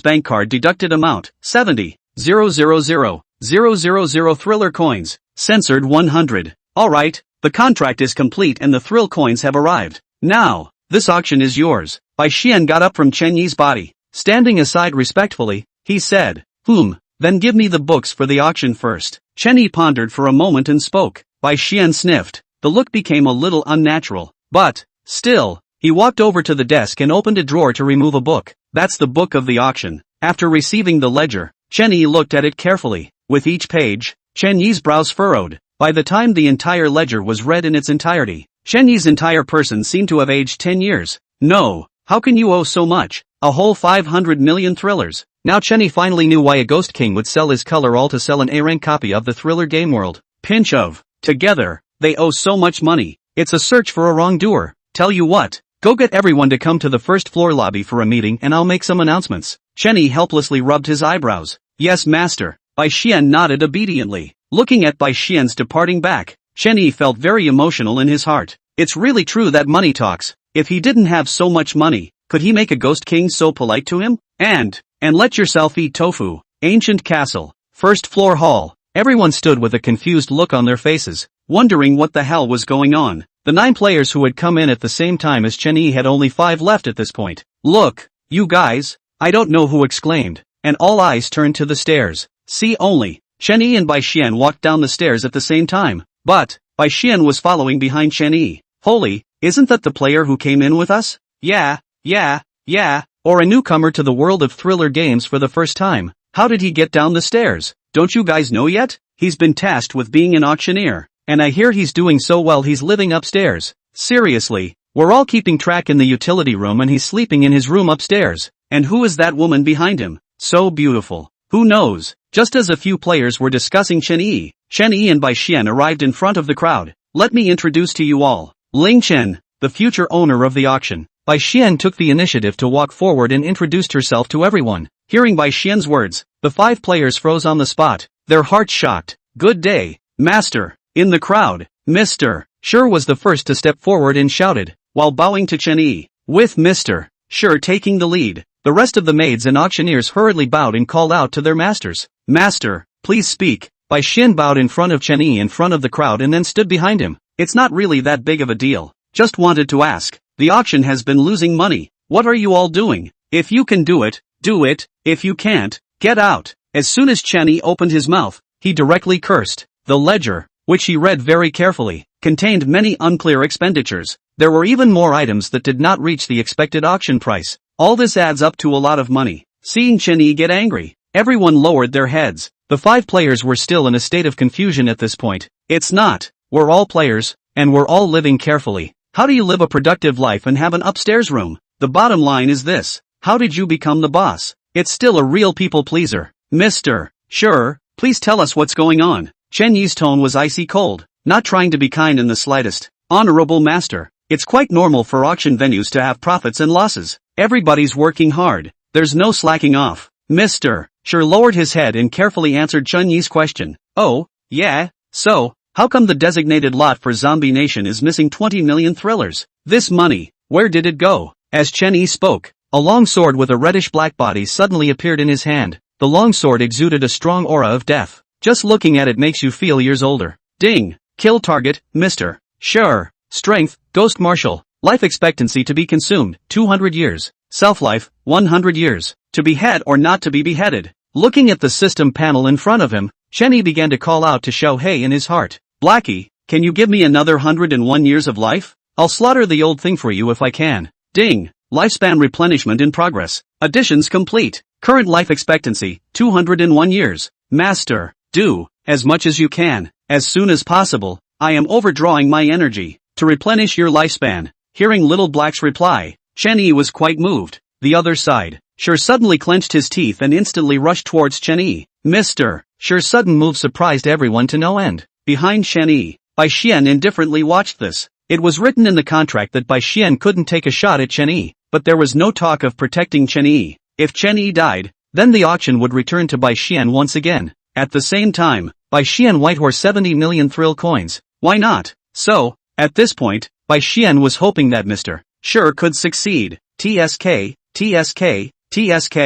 bank card deducted amount, 70,000,000 Thriller coins. Censored 100. Alright, the contract is complete and the Thrill coins have arrived. Now, this auction is yours. Bai Xian got up from Chen Yi's body. Standing aside respectfully, he said, then give me the books for the auction first. Chen Yi pondered for a moment and spoke. Bai Xian sniffed. The look became a little unnatural. But, still, he walked over to the desk and opened a drawer to remove a book. That's the book of the auction. After receiving the ledger, Chen Yi looked at it carefully. With each page, Chen Yi's brows furrowed. By the time the entire ledger was read in its entirety, Chen Yi's entire person seemed to have aged 10 years. No, how can you owe so much? A whole 500 million thrillers. Now Chen Yi finally knew why a ghost king would sell his color all to sell an A-rank copy of the thriller game world. Pinch of. Together, they owe so much money. It's a search for a wrongdoer. Tell you what, go get everyone to come to the first floor lobby for a meeting and I'll make some announcements. Chen Yi helplessly rubbed his eyebrows. Yes, master. Bai Xian nodded obediently. Looking at Bai Xian's departing back, Chen Yi felt very emotional in his heart. It's really true that money talks. If he didn't have so much money, could he make a ghost king so polite to him? And let yourself eat tofu. Ancient castle. First floor hall. Everyone stood with a confused look on their faces, wondering what the hell was going on. The 9 players who had come in at the same time as Chen Yi had only 5 left at this point. Look, you guys, I don't know who exclaimed, and all eyes turned to the stairs. See only, Chen Yi and Bai Xian walked down the stairs at the same time, but Bai Xian was following behind Chen Yi. Holy, isn't that the player who came in with us? Yeah, or a newcomer to the world of thriller games for the first time. How did he get down the stairs? Don't you guys know yet? He's been tasked with being an auctioneer, and I hear he's doing so well he's living upstairs. Seriously, we're all keeping track in the utility room and he's sleeping in his room upstairs. And who is that woman behind him? So beautiful. Who knows? Just as a few players were discussing Chen Yi and Bai Xian arrived in front of the crowd. Let me introduce to you all, Ling Chen, the future owner of the auction. Bai Xian took the initiative to walk forward and introduced herself to everyone. Hearing Bai Xian's words, the 5 players froze on the spot, their hearts shocked. Good day, master. In the crowd, Mr. Sure was the first to step forward and shouted, while bowing to Chen Yi. With Mr. Sure taking the lead, The rest of the maids and auctioneers hurriedly bowed and called out to their masters. Master, please speak. Bai Xian bowed in front of Chen Yi in front of the crowd and then stood behind him. It's not really that big of a deal. Just wanted to ask. The auction has been losing money. What are you all doing? If you can do it, do it. If you can't, get out. As soon as Chen Yi opened his mouth, he directly cursed. The ledger, which he read very carefully, contained many unclear expenditures. There were even more items that did not reach the expected auction price. All this adds up to a lot of money. Seeing Chen Yi get angry, everyone lowered their heads. The 5 players were still in a state of confusion at this point. It's not. We're all players, and we're all living carefully. How do you live a productive life and have an upstairs room? The bottom line is this. How did you become the boss? It's still a real people pleaser. Mr. Sure, please tell us what's going on. Chen Yi's tone was icy cold, not trying to be kind in the slightest. Honorable master, it's quite normal for auction venues to have profits and losses. Everybody's working hard. There's no slacking off. Mr. Sure lowered his head and carefully answered Chen Yi's question. Oh, yeah, so, how come the designated lot for Zombie Nation is missing 20 million thrillers? This money, where did it go? As Chen Yi spoke, a long sword with a reddish-black body suddenly appeared in his hand. The long sword exuded a strong aura of death. Just looking at it makes you feel years older. Ding! Kill target, Mr. Sure. Strength, Ghost Martial. Life expectancy to be consumed, 200 years. Self-life, 100 years. To behead or not to be beheaded. Looking at the system panel in front of him, Chen Yi began to call out to Xiao Hei in his heart. Blackie, can you give me another 101 years of life? I'll slaughter the old thing for you if I can. Ding! Lifespan replenishment in progress. Additions complete. Current life expectancy, 201 years. Master, do as much as you can, as soon as possible. I am overdrawing my energy to replenish your lifespan. Hearing Little Black's reply, Chen Yi was quite moved. The other side, Sure suddenly clenched his teeth and instantly rushed towards Chen Yi. Mr. Sure's sudden move surprised everyone to no end. Behind Chen Yi, Bai Xian indifferently watched this. It was written in the contract that Bai Xian couldn't take a shot at Chen Yi, but there was no talk of protecting Chen Yi. If Chen Yi died, then the auction would return to Bai Xian once again. At the same time, Bai Xian Whitehorse 70 million thrill coins. Why not? So, at this point, Bai Xian was hoping that Mr. Sure could succeed. TSK, TSK, TSK.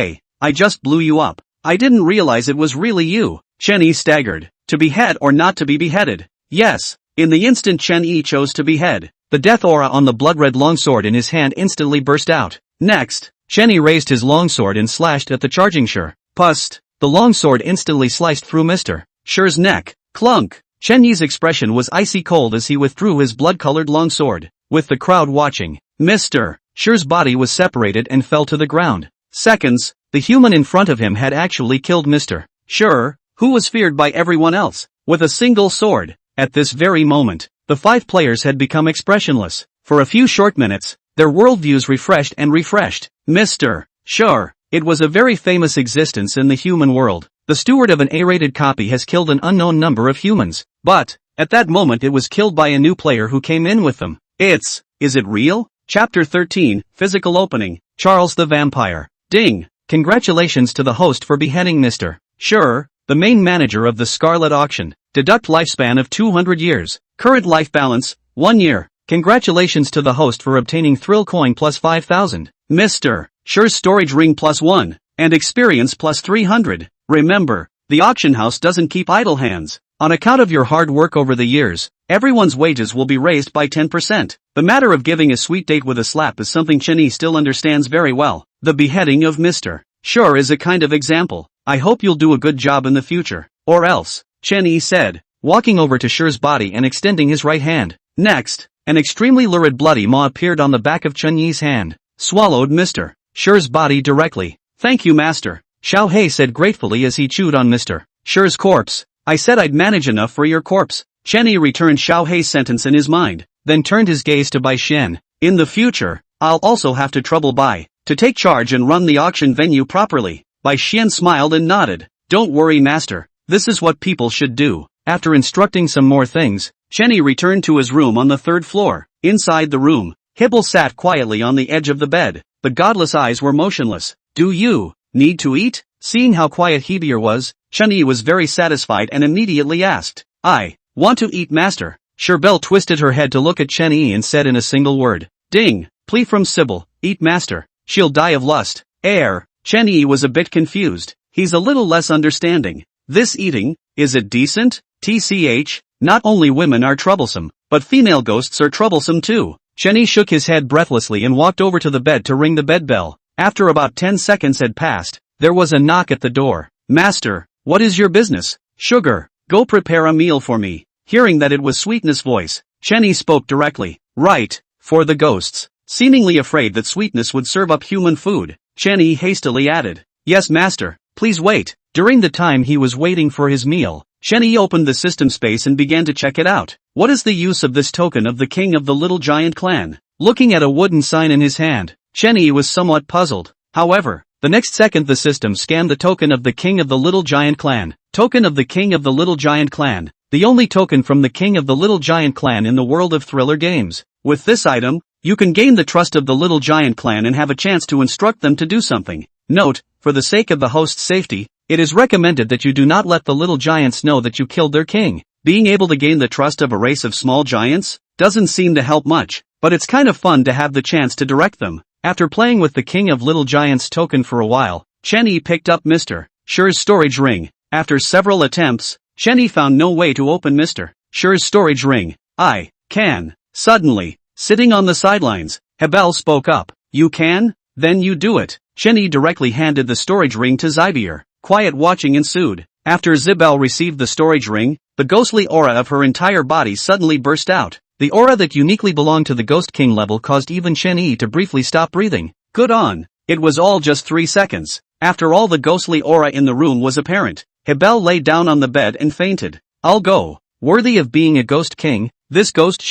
I just blew you up. I didn't realize it was really you. Chen Yi staggered. To behead or not to be beheaded? Yes. In the instant Chen Yi chose to behead, the death aura on the blood-red longsword in his hand instantly burst out. Next, Chen Yi raised his longsword and slashed at the charging Sure. Pust. The longsword instantly sliced through Mr. Sure's neck. Clunk. Chen Yi's expression was icy cold as he withdrew his blood-colored longsword. With the crowd watching, Mr. Sure's body was separated and fell to the ground. Seconds, the human in front of him had actually killed Mr. Sure, who was feared by everyone else, with a single sword. At this very moment, the 5 players had become expressionless. For a few short minutes, their worldviews refreshed and refreshed. Mr. Sure, it was a very famous existence in the human world. The steward of an A-rated copy has killed an unknown number of humans, but, at that moment it was killed by a new player who came in with them. Is it real? Chapter 13, Physical Opening, Charles the Vampire. Ding! Congratulations to the host for beheading Mr. Sure, the main manager of the Scarlet Auction. Deduct lifespan of 200 years. Current life balance, 1 year. Congratulations to the host for obtaining Thrill Coin plus 5,000. Mr. Sure's Storage Ring plus 1. And Experience plus 300. Remember, the auction house doesn't keep idle hands. On account of your hard work over the years, everyone's wages will be raised by 10%. The matter of giving a sweet date with a slap is something Chen Yi still understands very well. The beheading of Mr. Sure is a kind of example. I hope you'll do a good job in the future. Or else, Chen Yi said, walking over to Sure's body and extending his right hand. Next, an extremely lurid bloody maw appeared on the back of Chen Yi's hand. Swallowed Mr. Sure's body directly. Thank you, master. Xiao Hei said gratefully as he chewed on Mr. Sure's corpse. I said I'd manage enough for your corpse. Chen Yi returned Xiao Hei's sentence in his mind, then turned his gaze to Bai Xian. In the future, I'll also have to trouble Bai to take charge and run the auction venue properly. Bai Xian smiled and nodded. Don't worry, master. This is what people should do. After instructing some more things, Chen Yi returned to his room on the 3rd floor. Inside the room, Hibble sat quietly on the edge of the bed. The godless eyes were motionless. Do you need to eat? Seeing how quiet Hebier was, Chen Yi was very satisfied and immediately asked, I want to eat, master. Sherbel twisted her head to look at Chen Yi and said in a single word, Ding, plea from Sybil, eat, master. She'll die of lust. Chen Yi was a bit confused. He's a little less understanding. This eating, is it decent? TCH, not only women are troublesome, but female ghosts are troublesome too. Chen Yi shook his head breathlessly and walked over to the bed to ring the bed bell. After about 10 seconds had passed, there was a knock at the door. Master, what is your business? Sugar, go prepare a meal for me. Hearing that it was Sweetness' voice, Chen Yi spoke directly. Right, for the ghosts. Seemingly afraid that Sweetness would serve up human food, Chen Yi hastily added. Yes master, please wait. During the time he was waiting for his meal, Chen Yi opened the system space and began to check it out. What is the use of this token of the king of the Little Giant clan? Looking at a wooden sign in his hand, Chen Yi was somewhat puzzled. However, the next second the system scanned the token of the king of the Little Giant clan. Token of the king of the Little Giant clan. The only token from the king of the Little Giant clan in the world of thriller games. With this item, you can gain the trust of the Little Giant clan and have a chance to instruct them to do something. Note, for the sake of the host's safety, it is recommended that you do not let the Little Giants know that you killed their king. Being able to gain the trust of a race of small giants doesn't seem to help much, but it's kind of fun to have the chance to direct them. After playing with the King of Little Giants token for a while, Chen Yi picked up Mr. Shure's storage ring. After several attempts, Chen Yi found no way to open Mr. Shure's storage ring. I can. Suddenly, sitting on the sidelines, Hebel spoke up. You can? Then you do it. Chen Yi directly handed the storage ring to Zybier. Quiet watching ensued. After Zibel received the storage ring, the ghostly aura of her entire body suddenly burst out. The aura that uniquely belonged to the Ghost King level caused even Chen Yi to briefly stop breathing. Good on. It was all just 3 seconds. After all, the ghostly aura in the room was apparent. Hebel lay down on the bed and fainted. I'll go. Worthy of being a Ghost King, this ghost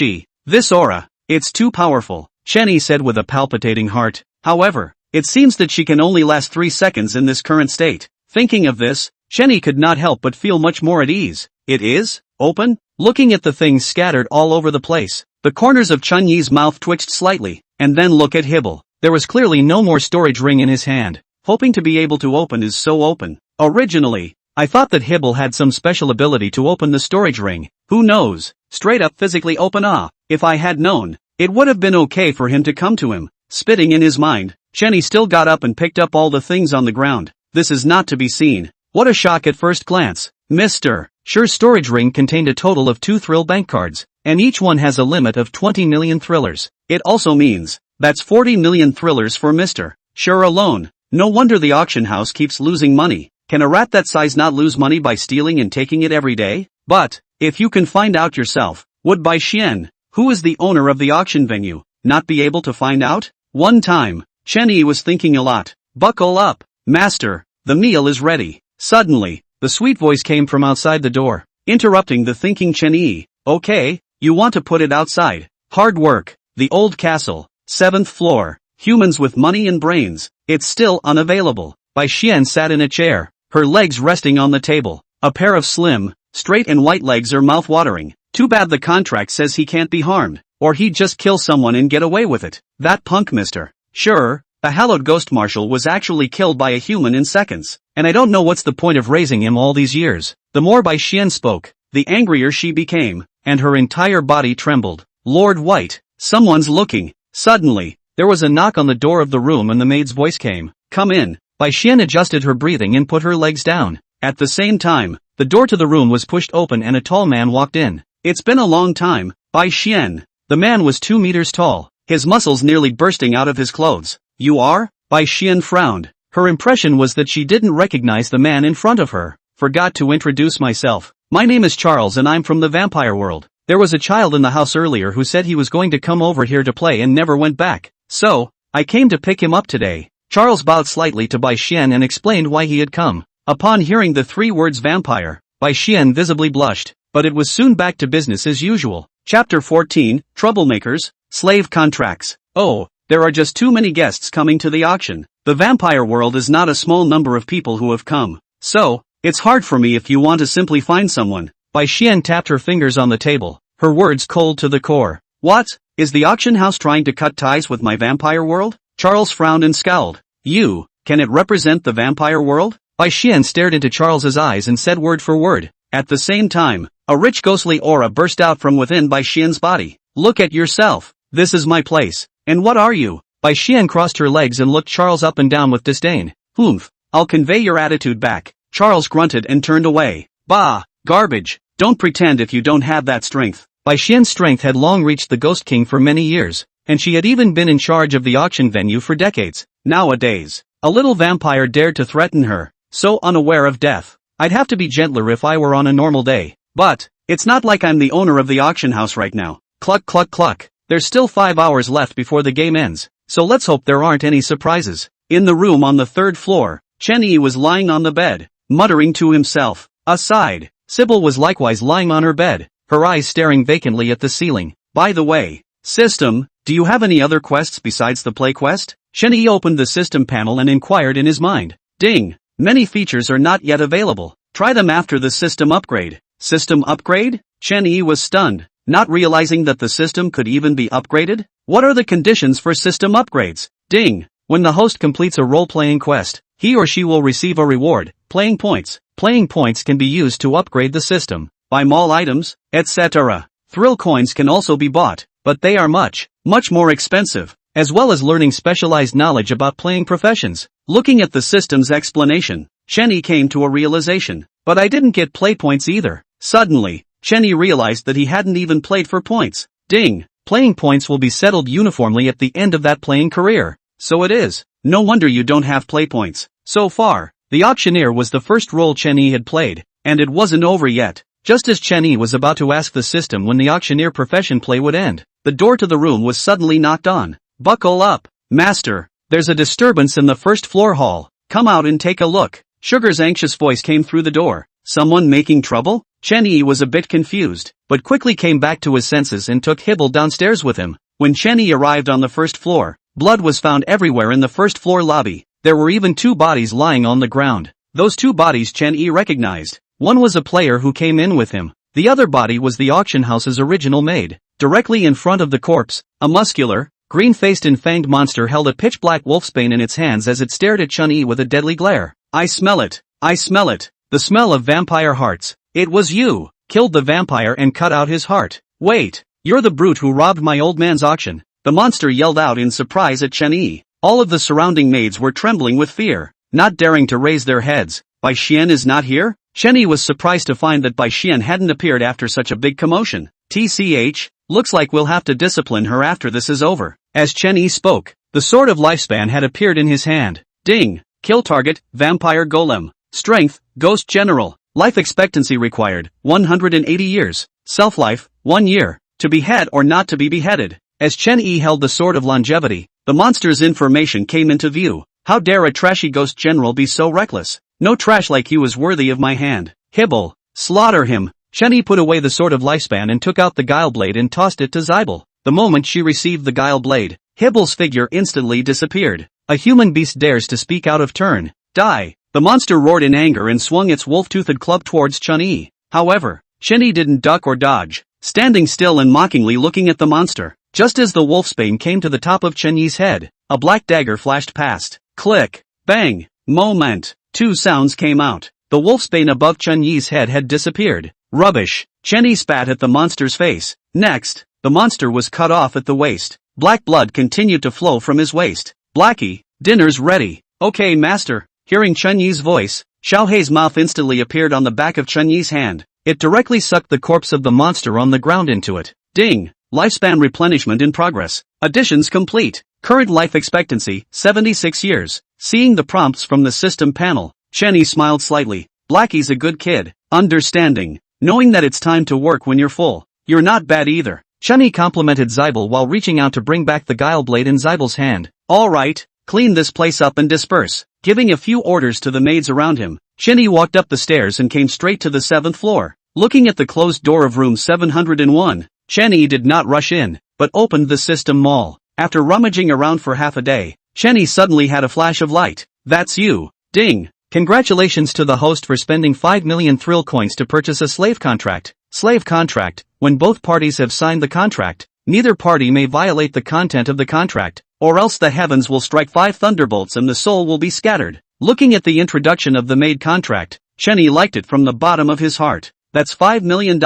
this aura, it's too powerful, Chen Yi said with a palpitating heart. However, it seems that she can only last 3 seconds in this current state. Thinking of this, Chen Yi could not help but feel much more at ease. It is? Open? Looking at the things scattered all over the place, the corners of Chen Yi's mouth twitched slightly, and then look at Hibble. There was clearly no more storage ring in his hand. Hoping to be able to open is so open. Originally, I thought that Hibble had some special ability to open the storage ring. Who knows? Straight up physically open. If I had known, it would have been okay for him to come to him. Spitting in his mind, Chen Yi still got up and picked up all the things on the ground. This is not to be seen. What a shock at first glance. Mr. Shure's storage ring contained a total of 2 thrill bank cards, and each one has a limit of 20 million thrillers. It also means, that's 40 million thrillers for Mr. Shure alone. No wonder the auction house keeps losing money. Can a rat that size not lose money by stealing and taking it every day? But, if you can find out yourself, would Bai Xian, who is the owner of the auction venue, not be able to find out? One time, Chen Yi was thinking a lot. Buckle up, master, the meal is ready. Suddenly, the sweet voice came from outside the door, interrupting the thinking Chen Yi. Okay, you want to put it outside. Hard work, the old castle, 7th floor, humans with money and brains, it's still unavailable. Bai Xian sat in a chair, her legs resting on the table. A pair of slim, straight and white legs are mouth-watering. Too bad the contract says he can't be harmed, or he'd just kill someone and get away with it. That punk Mr. Sure, the hallowed ghost marshal was actually killed by a human in seconds, and I don't know what's the point of raising him all these years. The more Bai Xian spoke, the angrier she became, and her entire body trembled. Lord White, someone's looking. Suddenly, there was a knock on the door of the room and the maid's voice came. Come in. Bai Xian adjusted her breathing and put her legs down. At the same time, the door to the room was pushed open and a tall man walked in. It's been a long time, Bai Xian. The man was 2 meters tall, his muscles nearly bursting out of his clothes. You are? Bai Xian frowned. Her impression was that she didn't recognize the man in front of her. Forgot to introduce myself. My name is Charles and I'm from the vampire world. There was a child in the house earlier who said he was going to come over here to play and never went back. So, I came to pick him up today. Charles bowed slightly to Bai Xian and explained why he had come. Upon hearing the 3 words vampire, Bai Xian visibly blushed, but it was soon back to business as usual. Chapter 14, Troublemakers, Slave Contracts. Oh, there are just too many guests coming to the auction. The vampire world is not a small number of people who have come. So, it's hard for me if you want to simply find someone. Bai Xian tapped her fingers on the table, her words cold to the core. What? Is the auction house trying to cut ties with my vampire world? Charles frowned and scowled. Can it represent the vampire world? Bai Xian stared into Charles's eyes and said word for word. At the same time, a rich ghostly aura burst out from within Bai Xian's body. Look at yourself. This is my place. And what are you? Bai Xian crossed her legs and looked Charles up and down with disdain. Oomph. I'll convey your attitude back. Charles grunted and turned away. Bah, garbage. Don't pretend if you don't have that strength. Bai Xian's strength had long reached the Ghost King for many years, and she had even been in charge of the auction venue for decades. Nowadays, a little vampire dared to threaten her, so unaware of death. I'd have to be gentler if I were on a normal day. But, it's not like I'm the owner of the auction house right now. Cluck cluck cluck. There's still 5 hours left before the game ends, so let's hope there aren't any surprises. In the room on the 3rd floor, Chen Yi was lying on the bed, muttering to himself. Aside, Sybil was likewise lying on her bed, her eyes staring vacantly at the ceiling. By the way, system, do you have any other quests besides the play quest? Chen Yi opened the system panel and inquired in his mind. Ding! Many features are not yet available. Try them after the system upgrade. System upgrade? Chen Yi was stunned, not realizing that the system could even be upgraded. What are the conditions for system upgrades? Ding! When the host completes a role-playing quest, he or she will receive a reward, playing points. Playing points can be used to upgrade the system, buy mall items, etc. Thrill coins can also be bought, but they are much more expensive, as well as learning specialized knowledge about playing professions. Looking at the system's explanation, Chen Yi came to a realization. But I didn't get play points either. Suddenly, Chen Yi realized that he hadn't even played for points. Ding! Playing points will be settled uniformly at the end of that playing career. So it is. No wonder you don't have play points. So far, the auctioneer was the first role Chen Yi had played, and it wasn't over yet. Just as Chen Yi was about to ask the system when the auctioneer profession play would end, the door to the room was suddenly knocked on. Buckle up, master. There's a disturbance in the 1st floor hall. Come out and take a look. Sugar's anxious voice came through the door. Someone making trouble? Chen Yi was a bit confused, but quickly came back to his senses and took Hibble downstairs with him. When Chen Yi arrived on the 1st floor, blood was found everywhere in the 1st floor lobby. There were even 2 bodies lying on the ground. Those 2 bodies Chen Yi recognized. One was a player who came in with him. The other body was the auction house's original maid. Directly in front of the corpse, a muscular, green-faced and fanged monster held a pitch-black wolfsbane in its hands as it stared at Chen Yi with a deadly glare. I smell it. I smell it. The smell of vampire hearts. It was you. Killed the vampire and cut out his heart. Wait. You're the brute who robbed my old man's auction. The monster yelled out in surprise at Chen Yi. All of the surrounding maids were trembling with fear, not daring to raise their heads. Bai Xian is not here? Chen Yi was surprised to find that Bai Xian hadn't appeared after such a big commotion. TCH, looks like we'll have to discipline her after this is over. As Chen Yi spoke, the sword of lifespan had appeared in his hand. Ding! Kill target, vampire golem. Strength, ghost general. Life expectancy required, 180 years. Self-life, 1 year. To behead or not to be beheaded. As Chen Yi held the sword of longevity, the monster's information came into view. How dare a trashy ghost general be so reckless? No trash like you is worthy of my hand. Hibble, slaughter him. Chen Yi put away the sword of lifespan and took out the guile blade and tossed it to Zybel. The moment she received the guile blade, Hibble's figure instantly disappeared. A human beast dares to speak out of turn. Die! The monster roared in anger and swung its wolf-toothed club towards Chen Yi. However, Chen Yi didn't duck or dodge, standing still and mockingly looking at the monster. Just as the wolfsbane came to the top of Chen Yi's head, a black dagger flashed past. Click! Bang! Moment! 2 sounds came out. The wolfsbane above Chen Yi's head had disappeared. Rubbish! Chen Yi spat at the monster's face. Next, the monster was cut off at the waist. Black blood continued to flow from his waist. Blackie, dinner's ready. Okay, master. Hearing Chen Yi's voice, Xiao Hei's mouth instantly appeared on the back of Chen Yi's hand. It directly sucked the corpse of the monster on the ground into it. Ding! Lifespan replenishment in progress. Additions complete. Current life expectancy, 76 years. Seeing the prompts from the system panel, Chen Yi smiled slightly. Blackie's a good kid. Understanding. Knowing that it's time to work when you're full. You're not bad either. Chen Yi complimented Zybel while reaching out to bring back the guile blade in Zybel's hand. Alright, clean this place up and disperse. Giving a few orders to the maids around him, Chen Yi walked up the stairs and came straight to the 7th floor. Looking at the closed door of room 701, Chen Yi did not rush in, but opened the system mall. After rummaging around for half a day, Chen Yi suddenly had a flash of light. That's you. Ding! Congratulations to the host for spending 5 million thrill coins to purchase a slave contract. Slave contract. When both parties have signed the contract, neither party may violate the content of the contract, or else the heavens will strike 5 thunderbolts and the soul will be scattered. Looking at the introduction of the maid contract, Chen Yi liked it from the bottom of his heart. That's $5 million.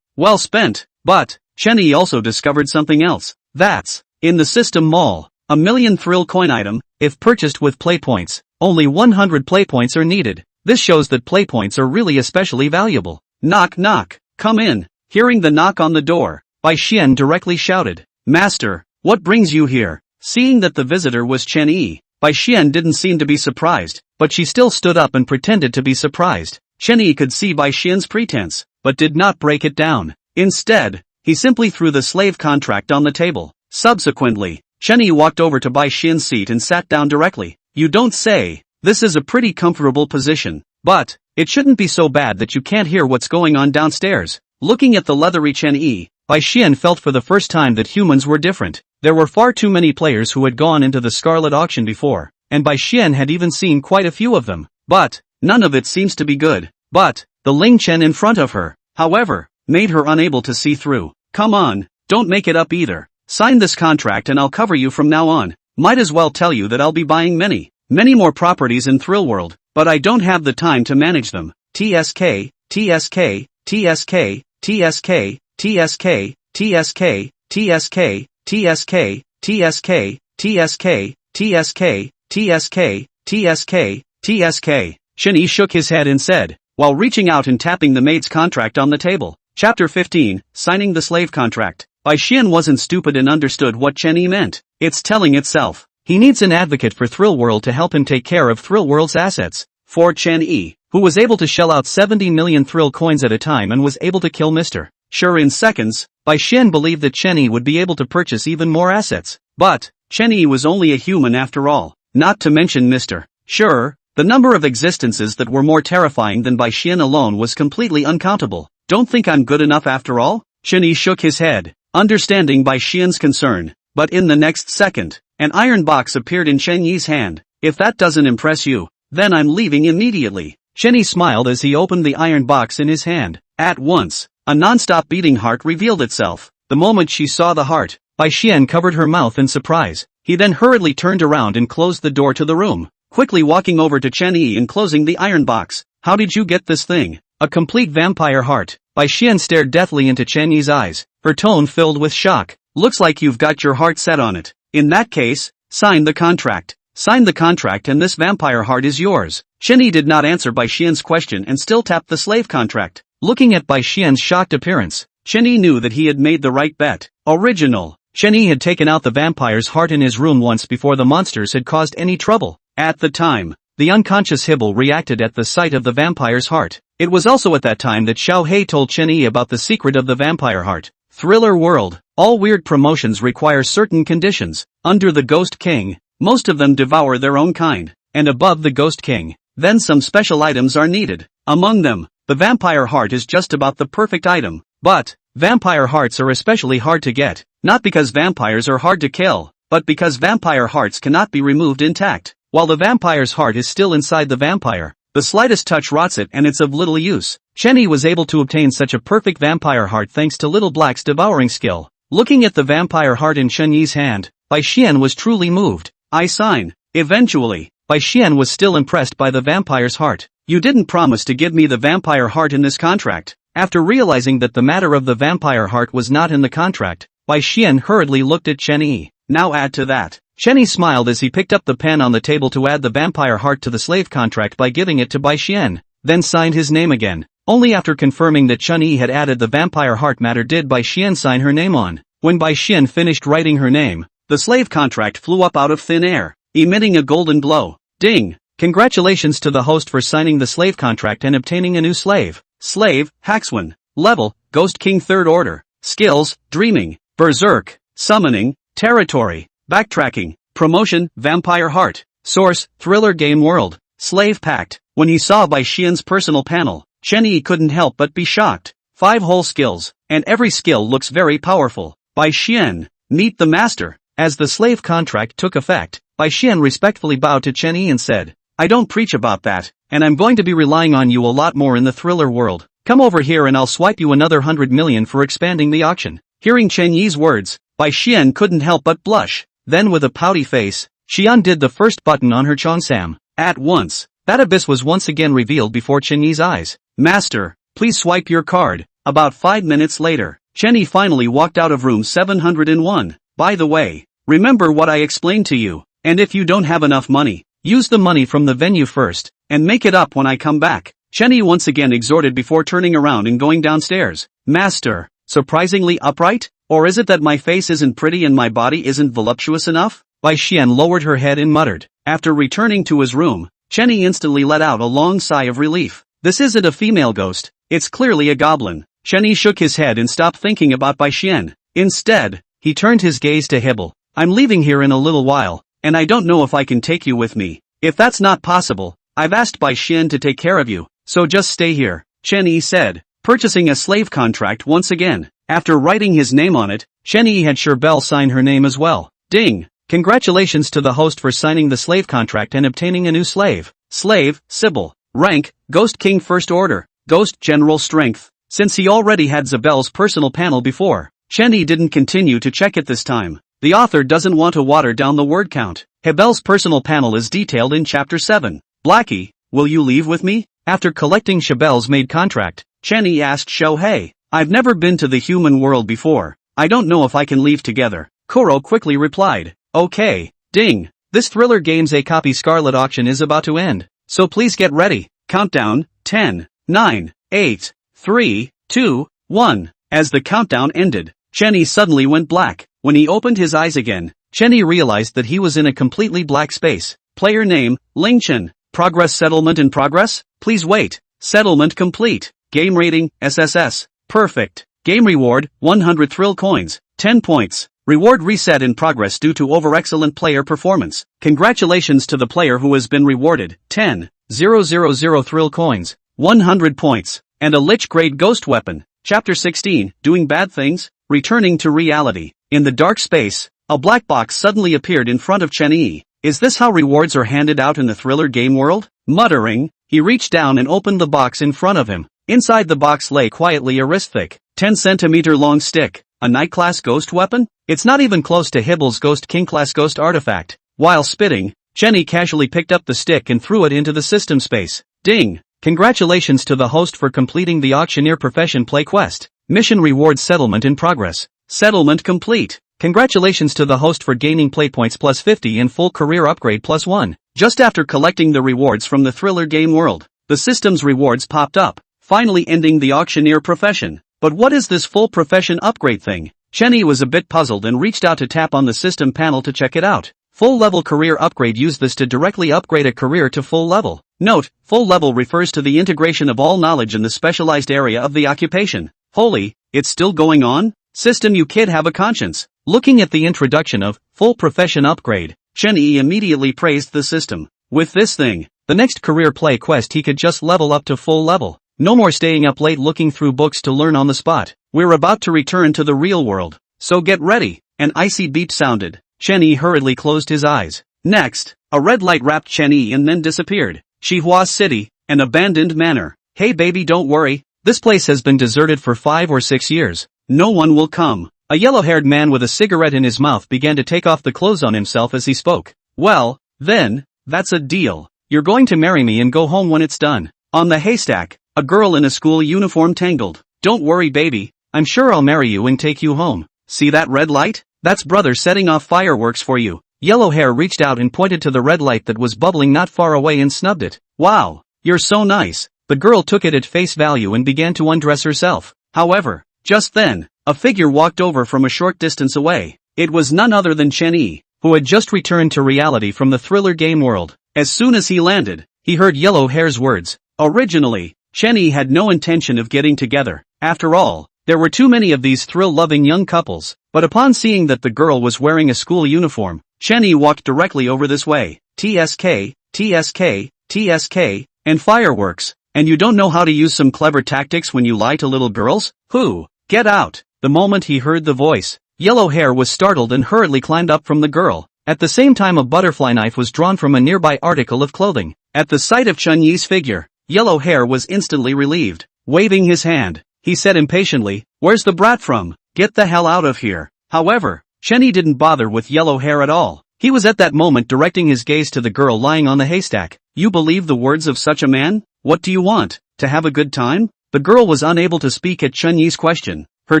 Well spent. But, Chen Yi also discovered something else. That's, in the system mall, A million thrill coin item, if purchased with play points. Only 100 play points are needed. This shows that play points are really especially valuable. Knock knock. Come in. Hearing the knock on the door, Bai Xian directly shouted, "Master, what brings you here?" Seeing that the visitor was Chen Yi, Bai Xian didn't seem to be surprised, but she still stood up and pretended to be surprised. Chen Yi could see Bai Xian's pretense, but did not break it down. Instead, he simply threw the slave contract on the table. Subsequently, Chen Yi walked over to Bai Xian's seat and sat down directly. "You don't say. This is a pretty comfortable position, but it shouldn't be so bad that you can't hear what's going on downstairs." Looking at the leathery Chen Yi, Bai Xian felt for the first time that humans were different. There were far too many players who had gone into the Scarlet Auction before, and Bai Xian had even seen quite a few of them. But none of it seems to be good. But the Ling Chen in front of her, however, made her unable to see through. "Come on, don't make it up either. Sign this contract and I'll cover you from now on. Might as well tell you that I'll be buying many more properties in Thrill World, but I don't have the time to manage them. TSK, TSK, TSK, TSK, TSK, TSK, TSK, TSK, TSK, TSK, TSK, TSK, TSK, TSK. Chen Yi shook his head and said, while reaching out and tapping the maid's contract on the table. Chapter 15, Signing the Slave Contract. Bai Xian wasn't stupid and understood what Chen Yi meant. It's telling itself. He needs an advocate for Thrill World to help him take care of Thrill World's assets. For Chen Yi, who was able to shell out 70 million thrill coins at a time and was able to kill Mr. Sure in seconds, Bai Xian believed that Chen Yi would be able to purchase even more assets. But Chen Yi was only a human after all. Not to mention Mr. Sure, the number of existences that were more terrifying than Bai Xian alone was completely uncountable. Don't think I'm good enough after all? Chen Yi shook his head, understanding Bai Xian's concern. But in the next second, an iron box appeared in Chen Yi's hand. If that doesn't impress you, then I'm leaving immediately. Chen Yi smiled as he opened the iron box in his hand. At once, a non-stop beating heart revealed itself. The moment she saw the heart, Bai Xian covered her mouth in surprise. He then hurriedly turned around and closed the door to the room, quickly walking over to Chen Yi and closing the iron box. "How did you get this thing?" "A complete vampire heart." Bai Xian stared deathly into Chen Yi's eyes, her tone filled with shock. "Looks like you've got your heart set on it. In that case, sign the contract. Sign the contract and this vampire heart is yours." Chen Yi did not answer Bai Xian's question and still tapped the slave contract. Looking at Bai Xian's shocked appearance, Chen Yi knew that he had made the right bet. Original. Chen Yi had taken out the vampire's heart in his room once before the monsters had caused any trouble. At the time, the unconscious Hibble reacted at the sight of the vampire's heart. It was also at that time that Xiao Hei told Chen Yi about the secret of the vampire heart. Thriller World. All weird promotions require certain conditions. Under the Ghost King, most of them devour their own kind. And above the Ghost King, then some special items are needed. Among them, the vampire heart is just about the perfect item. But vampire hearts are especially hard to get, not because vampires are hard to kill, but because vampire hearts cannot be removed intact. While the vampire's heart is still inside the vampire, the slightest touch rots it and it's of little use. Chen Yi was able to obtain such a perfect vampire heart thanks to Little Black's devouring skill. Looking at the vampire heart in Chen Yi's hand, Bai Xian was truly moved. "I sign." Eventually, Bai Xian was still impressed by the vampire's heart. "You didn't promise to give me the vampire heart in this contract." After realizing that the matter of the vampire heart was not in the contract, Bai Xian hurriedly looked at Chen Yi. "Now add to that." Chen Yi smiled as he picked up the pen on the table to add the vampire heart to the slave contract by giving it to Bai Xian, then signed his name again. Only after confirming that Chen Yi had added the vampire heart matter did Bai Xian sign her name on. When Bai Xian finished writing her name, the slave contract flew up out of thin air, emitting a golden glow. Ding! Congratulations to the host for signing the slave contract and obtaining a new slave. Slave, Haxwan. Level, Ghost King 3rd Order. Skills, Dreaming, Berserk, Summoning, Territory, Backtracking, Promotion, Vampire Heart. Source, Thriller Game World. Slave Pact. When he saw Bai Xian's personal panel, Chen Yi couldn't help but be shocked. 5 whole skills, and every skill looks very powerful. Bai Xian, meet the master. As the slave contract took effect, Bai Xian respectfully bowed to Chen Yi and said, "I don't preach about that, and I'm going to be relying on you a lot more in the Thriller World. Come over here and I'll swipe you another 100 million for expanding the auction." Hearing Chen Yi's words, Bai Xian couldn't help but blush. Then with a pouty face, she undid the first button on her cheongsam. At once, that abyss was once again revealed before Chen Yi's eyes. "Master, please swipe your card." About 5 minutes later, Chen Yi finally walked out of room 701. By the way, remember what I explained to you, and if you don't have enough money, use the money from the venue first, and make it up when I come back, Chenny once again exhorted before turning around and going downstairs. Master, surprisingly upright? Or is it that my face isn't pretty and my body isn't voluptuous enough? Bai Xian lowered her head and muttered. After returning to his room, Chenny instantly let out a long sigh of relief. This isn't a female ghost, it's clearly a goblin. Chenny shook his head and stopped thinking about Bai Xian. Instead, he turned his gaze to Hibble. I'm leaving here in a little while, and I don't know if I can take you with me. If that's not possible, I've asked Bai Xian to take care of you, so just stay here, Chenny said, purchasing a slave contract once again. After writing his name on it, Chenny had Sherbel sign her name as well. Ding! Congratulations to the host for signing the slave contract and obtaining a new slave. Slave, Sybil. Rank, Ghost King First Order. Ghost General Strength. Since he already had Zabel's personal panel before, Chenny didn't continue to check it this time. The author doesn't want to water down the word count. Hebel's personal panel is detailed in Chapter 7. Blackie, will you leave with me? After collecting Sherbel's maid contract, Chenny asked Shohei. I've never been to the human world before. I don't know if I can leave together. Kuro quickly replied. Okay. Ding. This thriller game's A Copy Scarlet auction is about to end, so please get ready. Countdown, 10, 9, 8, 3, 2, 1. As the countdown ended, Chenny suddenly went black. When he opened his eyes again, Chenny realized that he was in a completely black space. Player name, Lingchen. Progress settlement in progress? Please wait. Settlement complete. Game rating, SSS. Perfect. Game reward, 100 thrill coins, 10 points. Reward reset in progress due to over-excellent player performance. Congratulations to the player who has been rewarded, 10,000 thrill coins, 100 points, and a Lich-grade ghost weapon. Chapter 16, Doing Bad Things? Returning to reality. In the dark space, a black box suddenly appeared in front of Chenny. Is this how rewards are handed out in the thriller game world? Muttering, he reached down and opened the box in front of him. Inside the box lay quietly a wrist-thick, 10-centimeter long stick. A Night-class ghost weapon? It's not even close to Hibble's Ghost King-class ghost artifact. While spitting, Chenny casually picked up the stick and threw it into the system space. Ding! Congratulations to the host for completing the Auctioneer Profession Play Quest. Mission reward settlement in progress. Settlement complete. Congratulations to the host for gaining play points plus 50 and full career upgrade plus 1. Just after collecting the rewards from the thriller game world, the system's rewards popped up, finally ending the Auctioneer Profession. But what is this full profession upgrade thing? Chenny was a bit puzzled and reached out to tap on the system panel to check it out. Full level career upgrade. Use this to directly upgrade a career to full level. Note, full level refers to the integration of all knowledge in the specialized area of the occupation. Holy, it's still going on? System, you kid have a conscience. Looking at the introduction of full profession upgrade, Chenny immediately praised the system. With this thing, the next career play quest he could just level up to full level. No more staying up late looking through books to learn on the spot. We're about to return to the real world, so get ready. An icy beep sounded. Chenny hurriedly closed his eyes. Next, a red light wrapped Chenny and then disappeared. Xihua City, an abandoned manor. Hey baby, don't worry, this place has been deserted for 5 or 6 years. No one will come. A yellow-haired man with a cigarette in his mouth began to take off the clothes on himself as he spoke. Well, then, that's a deal. You're going to marry me and go home when it's done. On the haystack, a girl in a school uniform tangled. Don't worry baby, I'm sure I'll marry you and take you home. See that red light? That's brother setting off fireworks for you. Yellow hair reached out and pointed to the red light that was bubbling not far away and snubbed it. Wow, you're so nice. The girl took it at face value and began to undress herself. However, just then, a figure walked over from a short distance away. It was none other than Chenny, who had just returned to reality from the thriller game world. As soon as he landed, he heard Yellow Hair's words. Originally, Chenny had no intention of getting together. After all, there were too many of these thrill-loving young couples. But upon seeing that the girl was wearing a school uniform, Chenny walked directly over this way. TSK, TSK, TSK, and fireworks. And you don't know how to use some clever tactics when you lie to little girls? Who? Get out! The moment he heard the voice, Yellow Hair was startled and hurriedly climbed up from the girl. At the same time a butterfly knife was drawn from a nearby article of clothing. At the sight of Chunyi's figure, Yellow Hair was instantly relieved. Waving his hand, he said impatiently, "Where's the brat from? Get the hell out of here." However, Chenny didn't bother with Yellow Hair at all. He was at that moment directing his gaze to the girl lying on the haystack. You believe the words of such a man? What do you want? To have a good time? The girl was unable to speak at Chunyi's question, her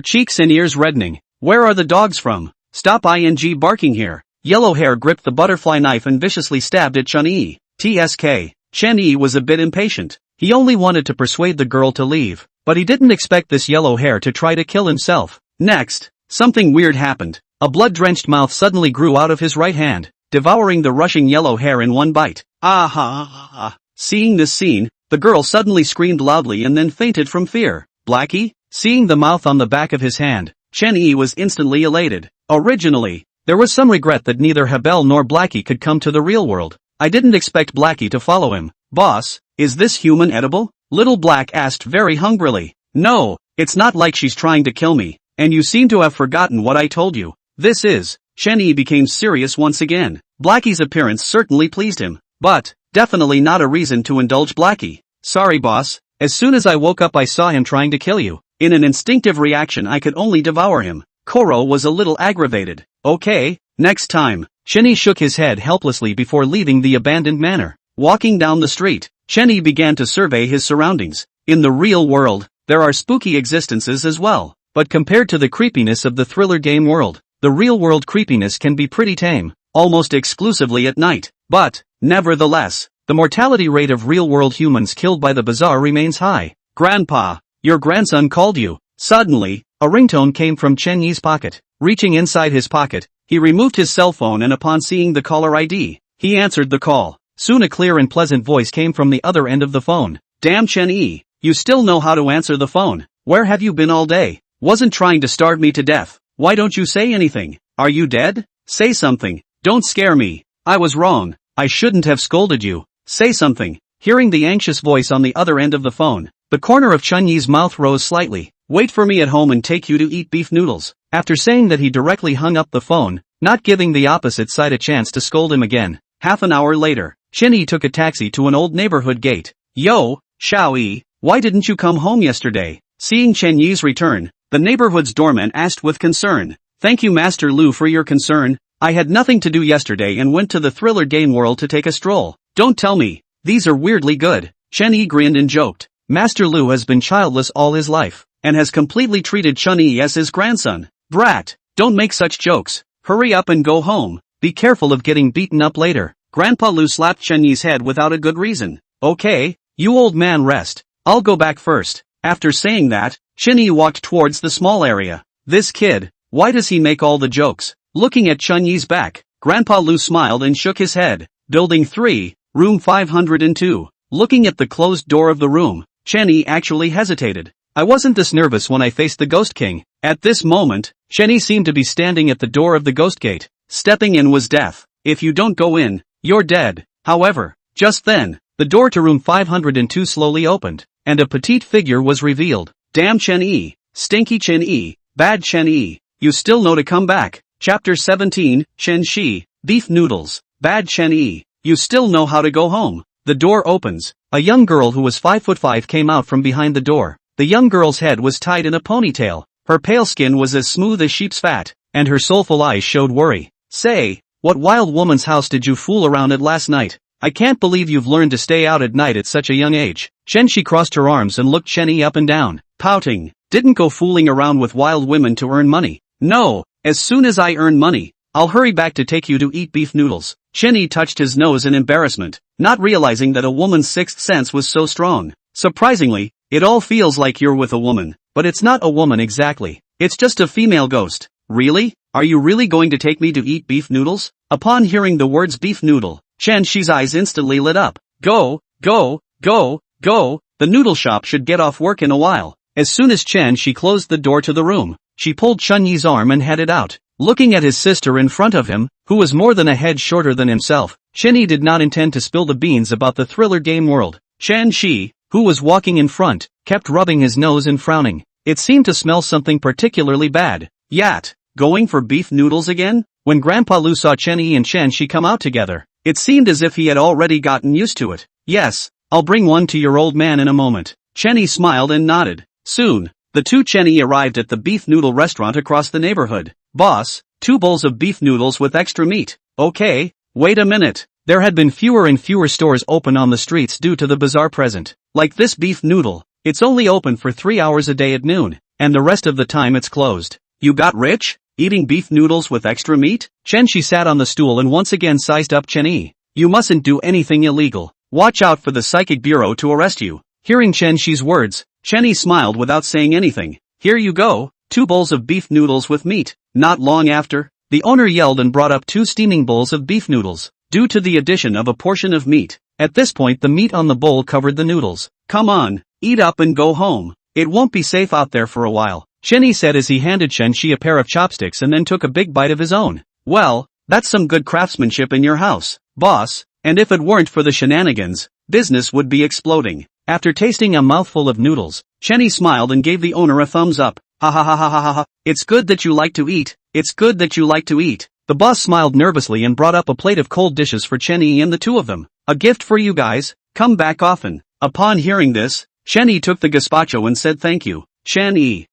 cheeks and ears reddening. Where are the dogs from? stop ing barking here. Yellow Hair gripped the butterfly knife and viciously stabbed at Chun-Yi. TSK. Chen-Yi was a bit impatient. He only wanted to persuade the girl to leave, but he didn't expect this Yellow Hair to try to kill himself. Next, something weird happened. A blood-drenched mouth suddenly grew out of his right hand, devouring the rushing Yellow Hair in one bite. Ah. Seeing this scene, the girl suddenly screamed loudly and then fainted from fear. Blackie? Seeing the mouth on the back of his hand, Chen-Yi was instantly elated. Originally, there was some regret that neither Habel nor Blackie could come to the real world. I didn't expect Blackie to follow him. Boss, is this human edible? Little Black asked very hungrily. No, it's not like she's trying to kill me, and you seem to have forgotten what I told you. This is. Chen-Yi became serious once again. Blackie's appearance certainly pleased him, but definitely not a reason to indulge Blackie. Sorry boss, as soon as I woke up I saw him trying to kill you. In an instinctive reaction I could only devour him. Koro was a little aggravated. Okay, next time. Chen-Yi shook his head helplessly before leaving the abandoned manor. Walking down the street, Chen-Yi began to survey his surroundings. In the real world, there are spooky existences as well, but compared to the creepiness of the thriller game world, the real-world creepiness can be pretty tame, almost exclusively at night. But, nevertheless, the mortality rate of real-world humans killed by the bazaar remains high. Grandpa, your grandson called you. Suddenly, a ringtone came from Chen-Yi's pocket. Reaching inside his pocket, he removed his cell phone and upon seeing the caller ID, he answered the call. Soon a clear and pleasant voice came from the other end of the phone. Damn Chen-Yi, you still know how to answer the phone. Where have you been all day? Wasn't trying to starve me to death. Why don't you say anything? Are you dead? Say something. Don't scare me. I was wrong. I shouldn't have scolded you. Say something. Hearing the anxious voice on the other end of the phone, the corner of Chun-Yi's mouth rose slightly. Wait for me at home and take you to eat beef noodles. After saying that he directly hung up the phone, not giving the opposite side a chance to scold him again. Half an hour later, Chen-Yi took a taxi to an old neighborhood gate. Yo, Xiao-Yi, why didn't you come home yesterday? Seeing Chen-Yi's return, the neighborhood's doorman asked with concern. Thank you Master Lu for your concern. I had nothing to do yesterday and went to the thriller game world to take a stroll. Don't tell me. These are weirdly good. Chen-Yi grinned and joked. Master Lu has been childless all his life, and has completely treated Chun-Yi as his grandson. Brat, don't make such jokes. Hurry up and go home. Be careful of getting beaten up later. Grandpa Lu slapped Chen-Yi's head without a good reason. Okay, you old man rest. I'll go back first. After saying that, Chen-Yi walked towards the small area. This kid, why does he make all the jokes? Looking at Chun-Yi's back, Grandpa Lu smiled and shook his head. Building 3, room 502. Looking at the closed door of the room, Chen-Yi actually hesitated. I wasn't this nervous when I faced the Ghost King. At this moment, Chen-Yi seemed to be standing at the door of the Ghost Gate. Stepping in was death. If you don't go in, you're dead. However, just then, the door to room 502 slowly opened, and a petite figure was revealed. Damn Chen-Yi, stinky Chen-Yi, bad Chen-Yi, you still know to come back. Chapter 17, Shen-Shi, beef noodles, bad Chen-Yi, you still know how to go home. The door opens. A young girl who was 5'5" came out from behind the door. The young girl's head was tied in a ponytail. Her pale skin was as smooth as sheep's fat, and her soulful eyes showed worry. Say, what wild woman's house did you fool around at last night? I can't believe you've learned to stay out at night at such a young age. Chen-Shi crossed her arms and looked Chen-Yi up and down, pouting. Didn't go fooling around with wild women to earn money. No, as soon as I earn money, I'll hurry back to take you to eat beef noodles. Chen-Yi touched his nose in embarrassment, not realizing that a woman's sixth sense was so strong. Surprisingly, it all feels like you're with a woman, but it's not a woman exactly. It's just a female ghost. Really? Are you really going to take me to eat beef noodles? Upon hearing the words beef noodle, Chen-Shi's eyes instantly lit up. Go, go, go, go, the noodle shop should get off work in a while. As soon as Chen-Shi closed the door to the room, she pulled Chun-Yi's arm and headed out. Looking at his sister in front of him, who was more than a head shorter than himself, Chen-Yi did not intend to spill the beans about the thriller game world. Chen-Shi, who was walking in front, kept rubbing his nose and frowning. It seemed to smell something particularly bad. Yat, going for beef noodles again? When Grandpa Lu saw Chen-Yi and Chen-Shi come out together, it seemed as if he had already gotten used to it. Yes, I'll bring one to your old man in a moment. Chen-Yi smiled and nodded. Soon, the two Chen-Yi arrived at the beef noodle restaurant across the neighborhood. Boss, 2 bowls of beef noodles with extra meat. Okay, wait a minute. There had been fewer and fewer stores open on the streets due to the bazaar present. Like this beef noodle, it's only open for 3 hours a day at noon, and the rest of the time it's closed. You got rich? Eating beef noodles with extra meat? Chen Shi sat on the stool and once again sized up Chen Yi. You mustn't do anything illegal. Watch out for the psychic bureau to arrest you. Hearing Chen Shi's words, Chen Yi smiled without saying anything. Here you go, 2 bowls of beef noodles with meat. Not long after, the owner yelled and brought up 2 steaming bowls of beef noodles, due to the addition of a portion of meat. At this point the meat on the bowl covered the noodles. Come on, eat up and go home. It won't be safe out there for a while, Chen Yi said as he handed Chen Shi a pair of chopsticks and then took a big bite of his own. Well, that's some good craftsmanship in your house, boss, and if it weren't for the shenanigans, business would be exploding. After tasting a mouthful of noodles, Chen Yi smiled and gave the owner a thumbs up. Ha ha ha ha ha ha. It's good that you like to eat. It's good that you like to eat. The boss smiled nervously and brought up a plate of cold dishes for Chen Yi and the 2 of them. A gift for you guys. Come back often. Upon hearing this, Chen Yi took the gazpacho and said thank you. Chen Yi.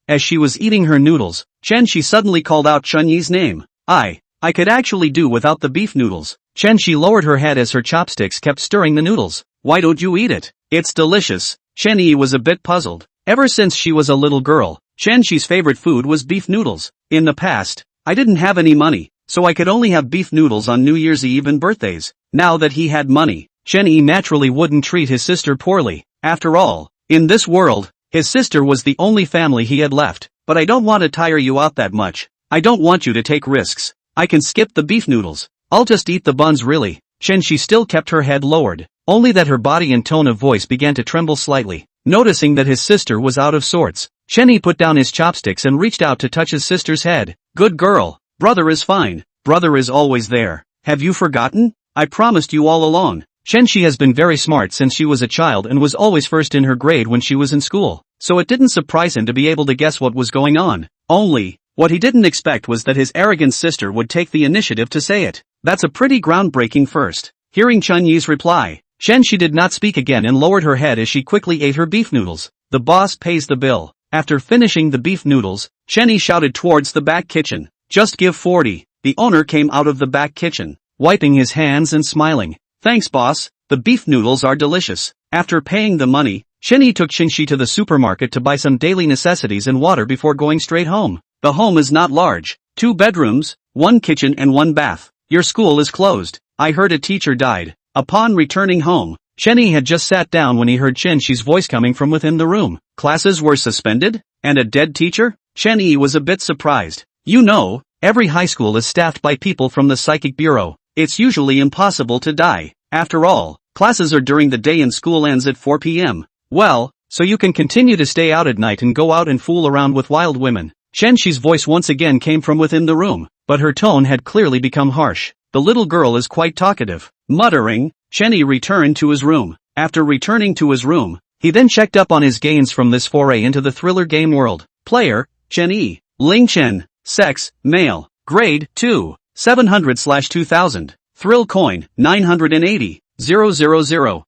As she was eating her noodles, Chen Shi suddenly called out Chen Yi's name. I could actually do without the beef noodles. Chen Shi lowered her head as her chopsticks kept stirring the noodles. Why don't you eat it? It's delicious. Chen Yi was a bit puzzled. Ever since she was a little girl, Chen Shi's favorite food was beef noodles. In the past, I didn't have any money, so I could only have beef noodles on New Year's Eve and birthdays. Now that he had money, Chen Yi naturally wouldn't treat his sister poorly. After all, in this world, his sister was the only family he had left. But I don't want to tire you out that much. I don't want you to take risks. I can skip the beef noodles. I'll just eat the buns really. Chen Shi still kept her head lowered, only that her body and tone of voice began to tremble slightly. Noticing that his sister was out of sorts, Chen Yi put down his chopsticks and reached out to touch his sister's head. Good girl. Brother is fine. Brother is always there. Have you forgotten? I promised you all along. Chen Shi has been very smart since she was a child and was always first in her grade when she was in school, so it didn't surprise him to be able to guess what was going on. Only, what he didn't expect was that his arrogant sister would take the initiative to say it. That's a pretty groundbreaking first. Hearing Chen Yi's reply, Chen Shi did not speak again and lowered her head as she quickly ate her beef noodles. The boss pays the bill. After finishing the beef noodles, Chen Yi shouted towards the back kitchen. Just give 40. The owner came out of the back kitchen, wiping his hands and smiling. Thanks boss, the beef noodles are delicious. After paying the money, Chen Yi took Chen Shi to the supermarket to buy some daily necessities and water before going straight home. The home is not large. 2 bedrooms, 1 kitchen and 1 bath. Your school is closed. I heard a teacher died. Upon returning home, Chen Yi had just sat down when he heard Chen Shi's voice coming from within the room. Classes were suspended? And a dead teacher? Chen Yi was a bit surprised. You know, every high school is staffed by people from the psychic bureau. It's usually impossible to die. After all, classes are during the day and school ends at 4 p.m. Well, so you can continue to stay out at night and go out and fool around with wild women. Chen Shi's voice once again came from within the room, but her tone had clearly become harsh. The little girl is quite talkative. Muttering, Chen Yi returned to his room. After returning to his room, he then checked up on his gains from this foray into the thriller game world. Player, Chen Yi. Ling Chen. Sex, male. Grade, 2. 700/2000. Thrill coin, 980. 000.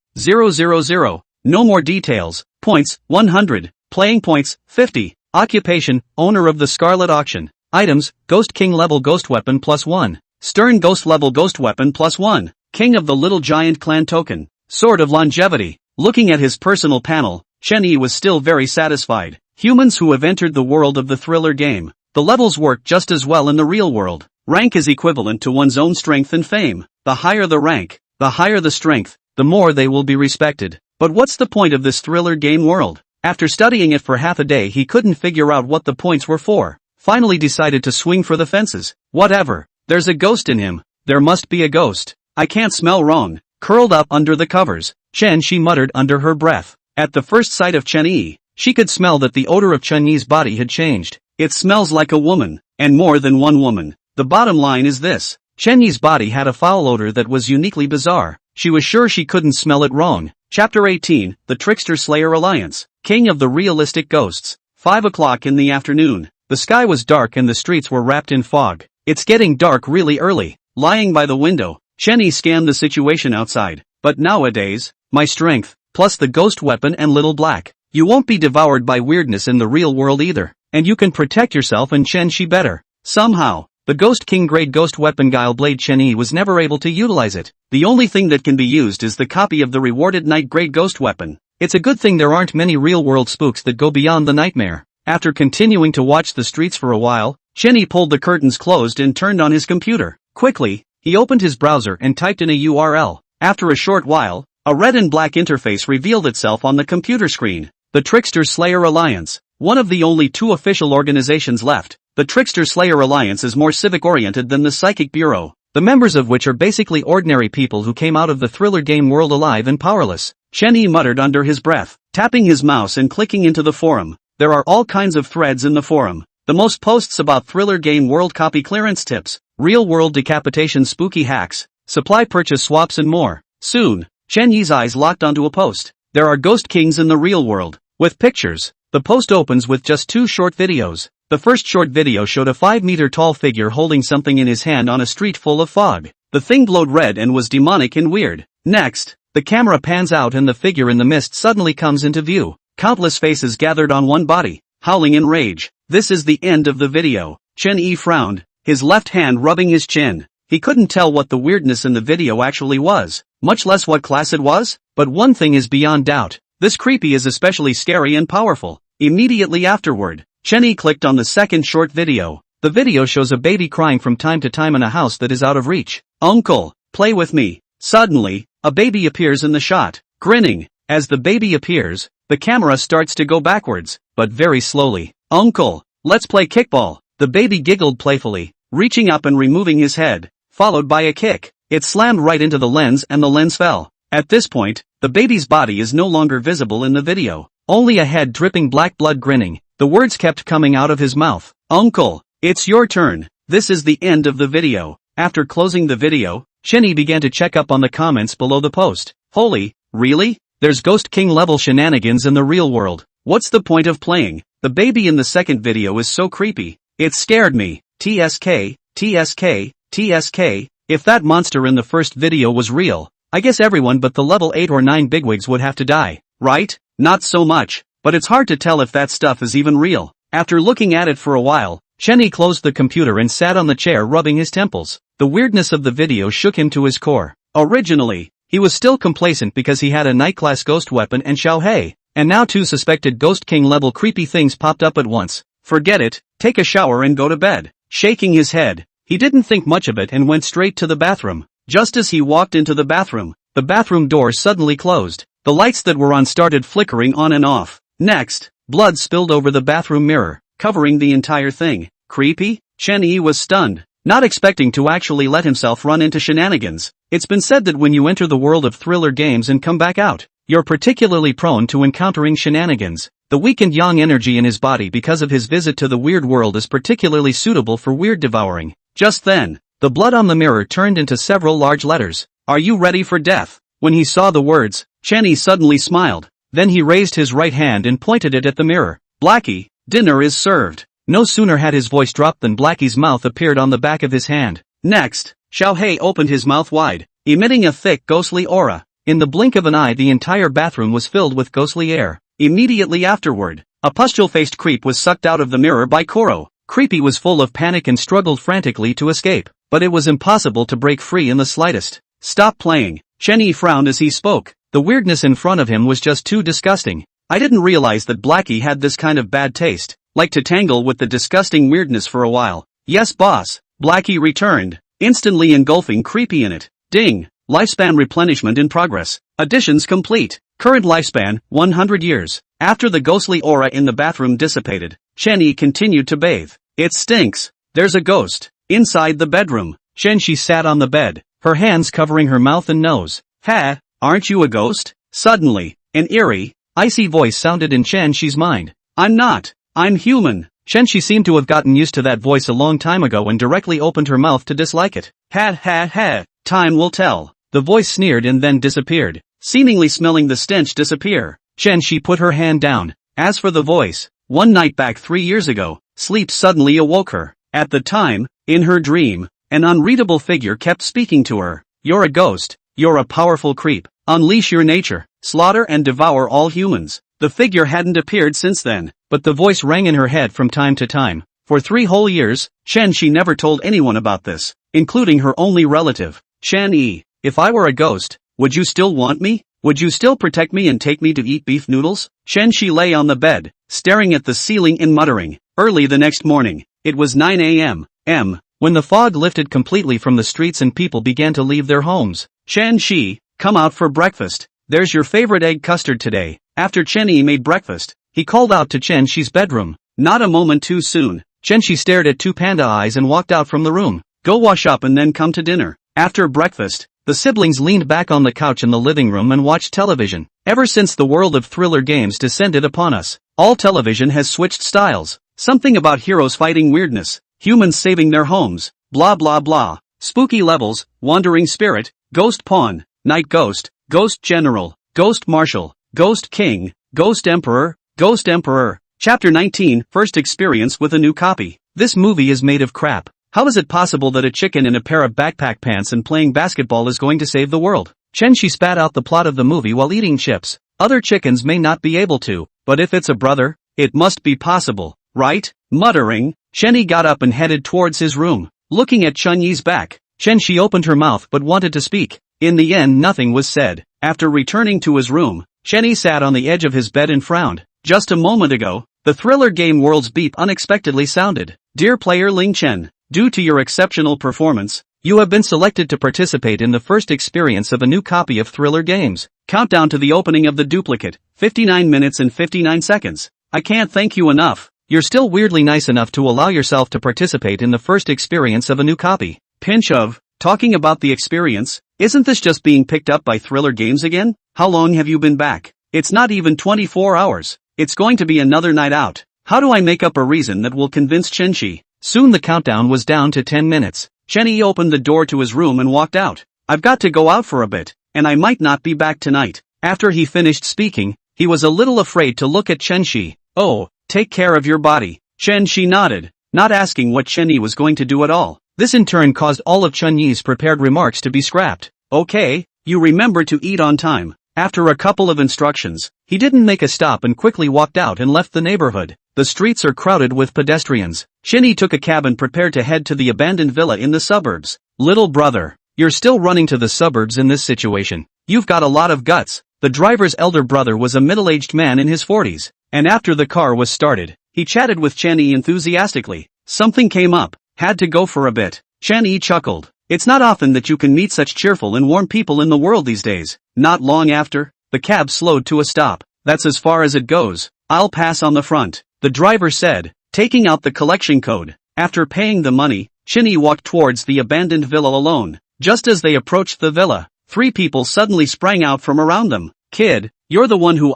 No more details. Points, 100. Playing points, 50. Occupation, owner of the Scarlet Auction. Items, Ghost King level Ghost Weapon +1. Stern Ghost level Ghost Weapon +1. King of the Little Giant Clan token. Sword of Longevity. Looking at his personal panel, Chen Yi was still very satisfied. Humans who have entered the world of the thriller game. The levels work just as well in the real world. Rank is equivalent to one's own strength and fame. The higher the rank, the higher the strength, the more they will be respected. But what's the point of this thriller game world? After studying it for half a day he couldn't figure out what the points were for. Finally decided to swing for the fences. Whatever. There's a ghost in him. There must be a ghost. I can't smell wrong. Curled up under the covers, Chen Shi muttered under her breath. At the first sight of Chen Yi, she could smell that the odor of Chen Yi's body had changed. It smells like a woman, and more than one woman. The bottom line is this. Chen Yi's body had a foul odor that was uniquely bizarre. She was sure she couldn't smell it wrong. Chapter 18, The Trickster Slayer Alliance. King of the Realistic Ghosts. 5 o'clock in the afternoon. The sky was dark and the streets were wrapped in fog. It's getting dark really early. Lying by the window, Chen Yi scanned the situation outside. But nowadays, my strength, plus the ghost weapon and Little Black. You won't be devoured by weirdness in the real world either. And you can protect yourself and Chen Shi better. Somehow, the Ghost King grade ghost weapon Guile Blade Chen Yi was never able to utilize it. The only thing that can be used is the copy of the rewarded Night grade ghost weapon. It's a good thing there aren't many real world spooks that go beyond the nightmare. After continuing to watch the streets for a while, Chen Yi pulled the curtains closed and turned on his computer. Quickly, he opened his browser and typed in a URL. After a short while, a red and black interface revealed itself on the computer screen. The Trickster Slayer Alliance. One of the only two official organizations left. The Trickster Slayer Alliance is more civic-oriented than the Psychic Bureau, the members of which are basically ordinary people who came out of the thriller game world alive and powerless. Chen Yi muttered under his breath, tapping his mouse and clicking into the forum. There are all kinds of threads in the forum. The most posts about thriller game world copy clearance tips, real-world decapitation spooky hacks, supply purchase swaps and more. Soon, Chen Yi's eyes locked onto a post. There are ghost kings in the real world, with pictures. The post opens with just 2 short videos. The first short video showed a 5-meter-tall figure holding something in his hand on a street full of fog. The thing glowed red and was demonic and weird. Next, the camera pans out and the figure in the mist suddenly comes into view. Countless faces gathered on one body, howling in rage. This is the end of the video. Chen Yi frowned, his left hand rubbing his chin. He couldn't tell what the weirdness in the video actually was, much less what class it was, but one thing is beyond doubt. This creepy is especially scary and powerful. Immediately afterward, Chen Yi clicked on the second short video. The video shows a baby crying from time to time in a house that is out of reach. Uncle, play with me. Suddenly, a baby appears in the shot, grinning. As the baby appears, the camera starts to go backwards, but very slowly. Uncle, let's play kickball. The baby giggled playfully, reaching up and removing his head, followed by a kick. It slammed right into the lens and the lens fell. At this point, the baby's body is no longer visible in the video. Only a head dripping black blood grinning. The words kept coming out of his mouth. Uncle, it's your turn. This is the end of the video. After closing the video, Chen Yi began to check up on the comments below the post. Holy, really? There's Ghost King level shenanigans in the real world. What's the point of playing? The baby in the second video is so creepy. It scared me. TSK, TSK, TSK. If that monster in the first video was real, I guess everyone but the level 8 or 9 bigwigs would have to die, right? Not so much, but it's hard to tell if that stuff is even real. After looking at it for a while, Chen Yi closed the computer and sat on the chair rubbing his temples. The weirdness of the video shook him to his core. Originally, he was still complacent because he had a night-class ghost weapon and Xiao Hei, and now 2 suspected Ghost King level creepy things popped up at once. Forget it, take a shower and go to bed. Shaking his head, he didn't think much of it and went straight to the bathroom. Just as he walked into the bathroom door suddenly closed. The lights that were on started flickering on and off. Next, blood spilled over the bathroom mirror, covering the entire thing. Creepy? Chen Yi was stunned, not expecting to actually let himself run into shenanigans. It's been said that when you enter the world of thriller games and come back out, you're particularly prone to encountering shenanigans. The weakened yang energy in his body because of his visit to the weird world is particularly suitable for weird devouring. Just then, the blood on the mirror turned into several large letters. Are you ready for death? When he saw the words, Chen Yi suddenly smiled. Then he raised his right hand and pointed it at the mirror. Blackie, dinner is served. No sooner had his voice dropped than Blackie's mouth appeared on the back of his hand. Next, Xiao Hei opened his mouth wide, emitting a thick ghostly aura. In the blink of an eye the entire bathroom was filled with ghostly air. Immediately afterward, a pustule-faced creep was sucked out of the mirror by Koro. Creepy was full of panic and struggled frantically to escape, but it was impossible to break free in the slightest. Stop playing. Chen Yi frowned as he spoke. The weirdness in front of him was just too disgusting. I didn't realize that Blackie had this kind of bad taste, like to tangle with the disgusting weirdness for a while. Yes boss, Blackie returned, instantly engulfing Creepy in it. Ding, lifespan replenishment in progress. Additions complete. Current lifespan, 100 years. After the ghostly aura in the bathroom dissipated, Chen Yi continued to bathe. It stinks. There's a ghost. Inside the bedroom. Chen Shi sat on the bed, her hands covering her mouth and nose. Ha, aren't you a ghost? Suddenly, an eerie, icy voice sounded in Chen Shi's mind. I'm not. I'm human. Chen Shi seemed to have gotten used to that voice a long time ago and directly opened her mouth to dislike it. Ha ha ha, time will tell. The voice sneered and then disappeared, seemingly smelling the stench disappear. Chen Shi put her hand down. As for the voice, one night back 3 years ago, sleep suddenly awoke her. At the time, in her dream, an unreadable figure kept speaking to her. You're a ghost. You're a powerful creep. Unleash your nature. Slaughter and devour all humans. The figure hadn't appeared since then, but the voice rang in her head from time to time. For 3 whole years, Chen Shi never told anyone about this, including her only relative. Chen Yi, if I were a ghost, would you still want me? Would you still protect me and take me to eat beef noodles? Chen Shi lay on the bed, staring at the ceiling and muttering. Early the next morning, It was 9 a.m. When the fog lifted completely from the streets and people began to leave their homes. Chen Shi, come out for breakfast. There's your favorite egg custard today. After Chen Yi made breakfast, he called out to Chen Shi's bedroom. Not a moment too soon. Chen Shi stared at two panda eyes and walked out from the room. Go wash up and then come to dinner. After breakfast, the siblings leaned back on the couch in the living room and watched television. Ever since the world of thriller games descended upon us, all television has switched styles. Something about heroes fighting weirdness, humans saving their homes, blah blah blah. Spooky levels, wandering spirit, ghost pawn, night ghost, ghost general, ghost marshal, ghost king, ghost emperor, ghost emperor. Chapter 19, First Experience with a New Copy. This movie is made of crap. How is it possible that a chicken in a pair of backpack pants and playing basketball is going to save the world? Chen Shi spat out the plot of the movie while eating chips. Other chickens may not be able to, but if it's a brother, it must be possible, right? Muttering, Chen Yi got up and headed towards his room. Looking at Chen Yi's back, Chen Shi opened her mouth but wanted to speak. In the end nothing was said. After returning to his room, Chen Yi sat on the edge of his bed and frowned. Just a moment ago, the thriller game world's beep unexpectedly sounded. Dear player Ling Chen, due to your exceptional performance, you have been selected to participate in the first experience of a new copy of Thriller Games. Countdown to the opening of the duplicate, 59 minutes and 59 seconds. I can't thank you enough. You're still weirdly nice enough to allow yourself to participate in the first experience of a new copy. Pinch of, talking about the experience, isn't this just being picked up by Thriller Games again? How long have you been back? It's not even 24 hours. It's going to be another night out. How do I make up a reason that will convince Chen Shi? Soon the countdown was down to 10 minutes. Chen Yi opened the door to his room and walked out. I've got to go out for a bit, and I might not be back tonight. After he finished speaking, he was a little afraid to look at Chen Shi. Oh, take care of your body. Chen Shi nodded, not asking what Chen Yi was going to do at all. This in turn caused all of Chen Yi's prepared remarks to be scrapped. Okay, you remember to eat on time. After a couple of instructions, he didn't make a stop and quickly walked out and left the neighborhood. The streets are crowded with pedestrians. Chen Yi took a cab and prepared to head to the abandoned villa in the suburbs. Little brother, you're still running to the suburbs in this situation. You've got a lot of guts. The driver's elder brother was a middle-aged man in his 40s, and after the car was started, he chatted with Chen Yi enthusiastically. Something came up, had to go for a bit. Chen Yi chuckled. It's not often that you can meet such cheerful and warm people in the world these days. Not long after, the cab slowed to a stop. That's as far as it goes. I'll pass on the front, the driver said, taking out the collection code. After paying the money, Chen Yi walked towards the abandoned villa alone. Just as they approached the villa, three people suddenly sprang out from around them. Kid, you're the one who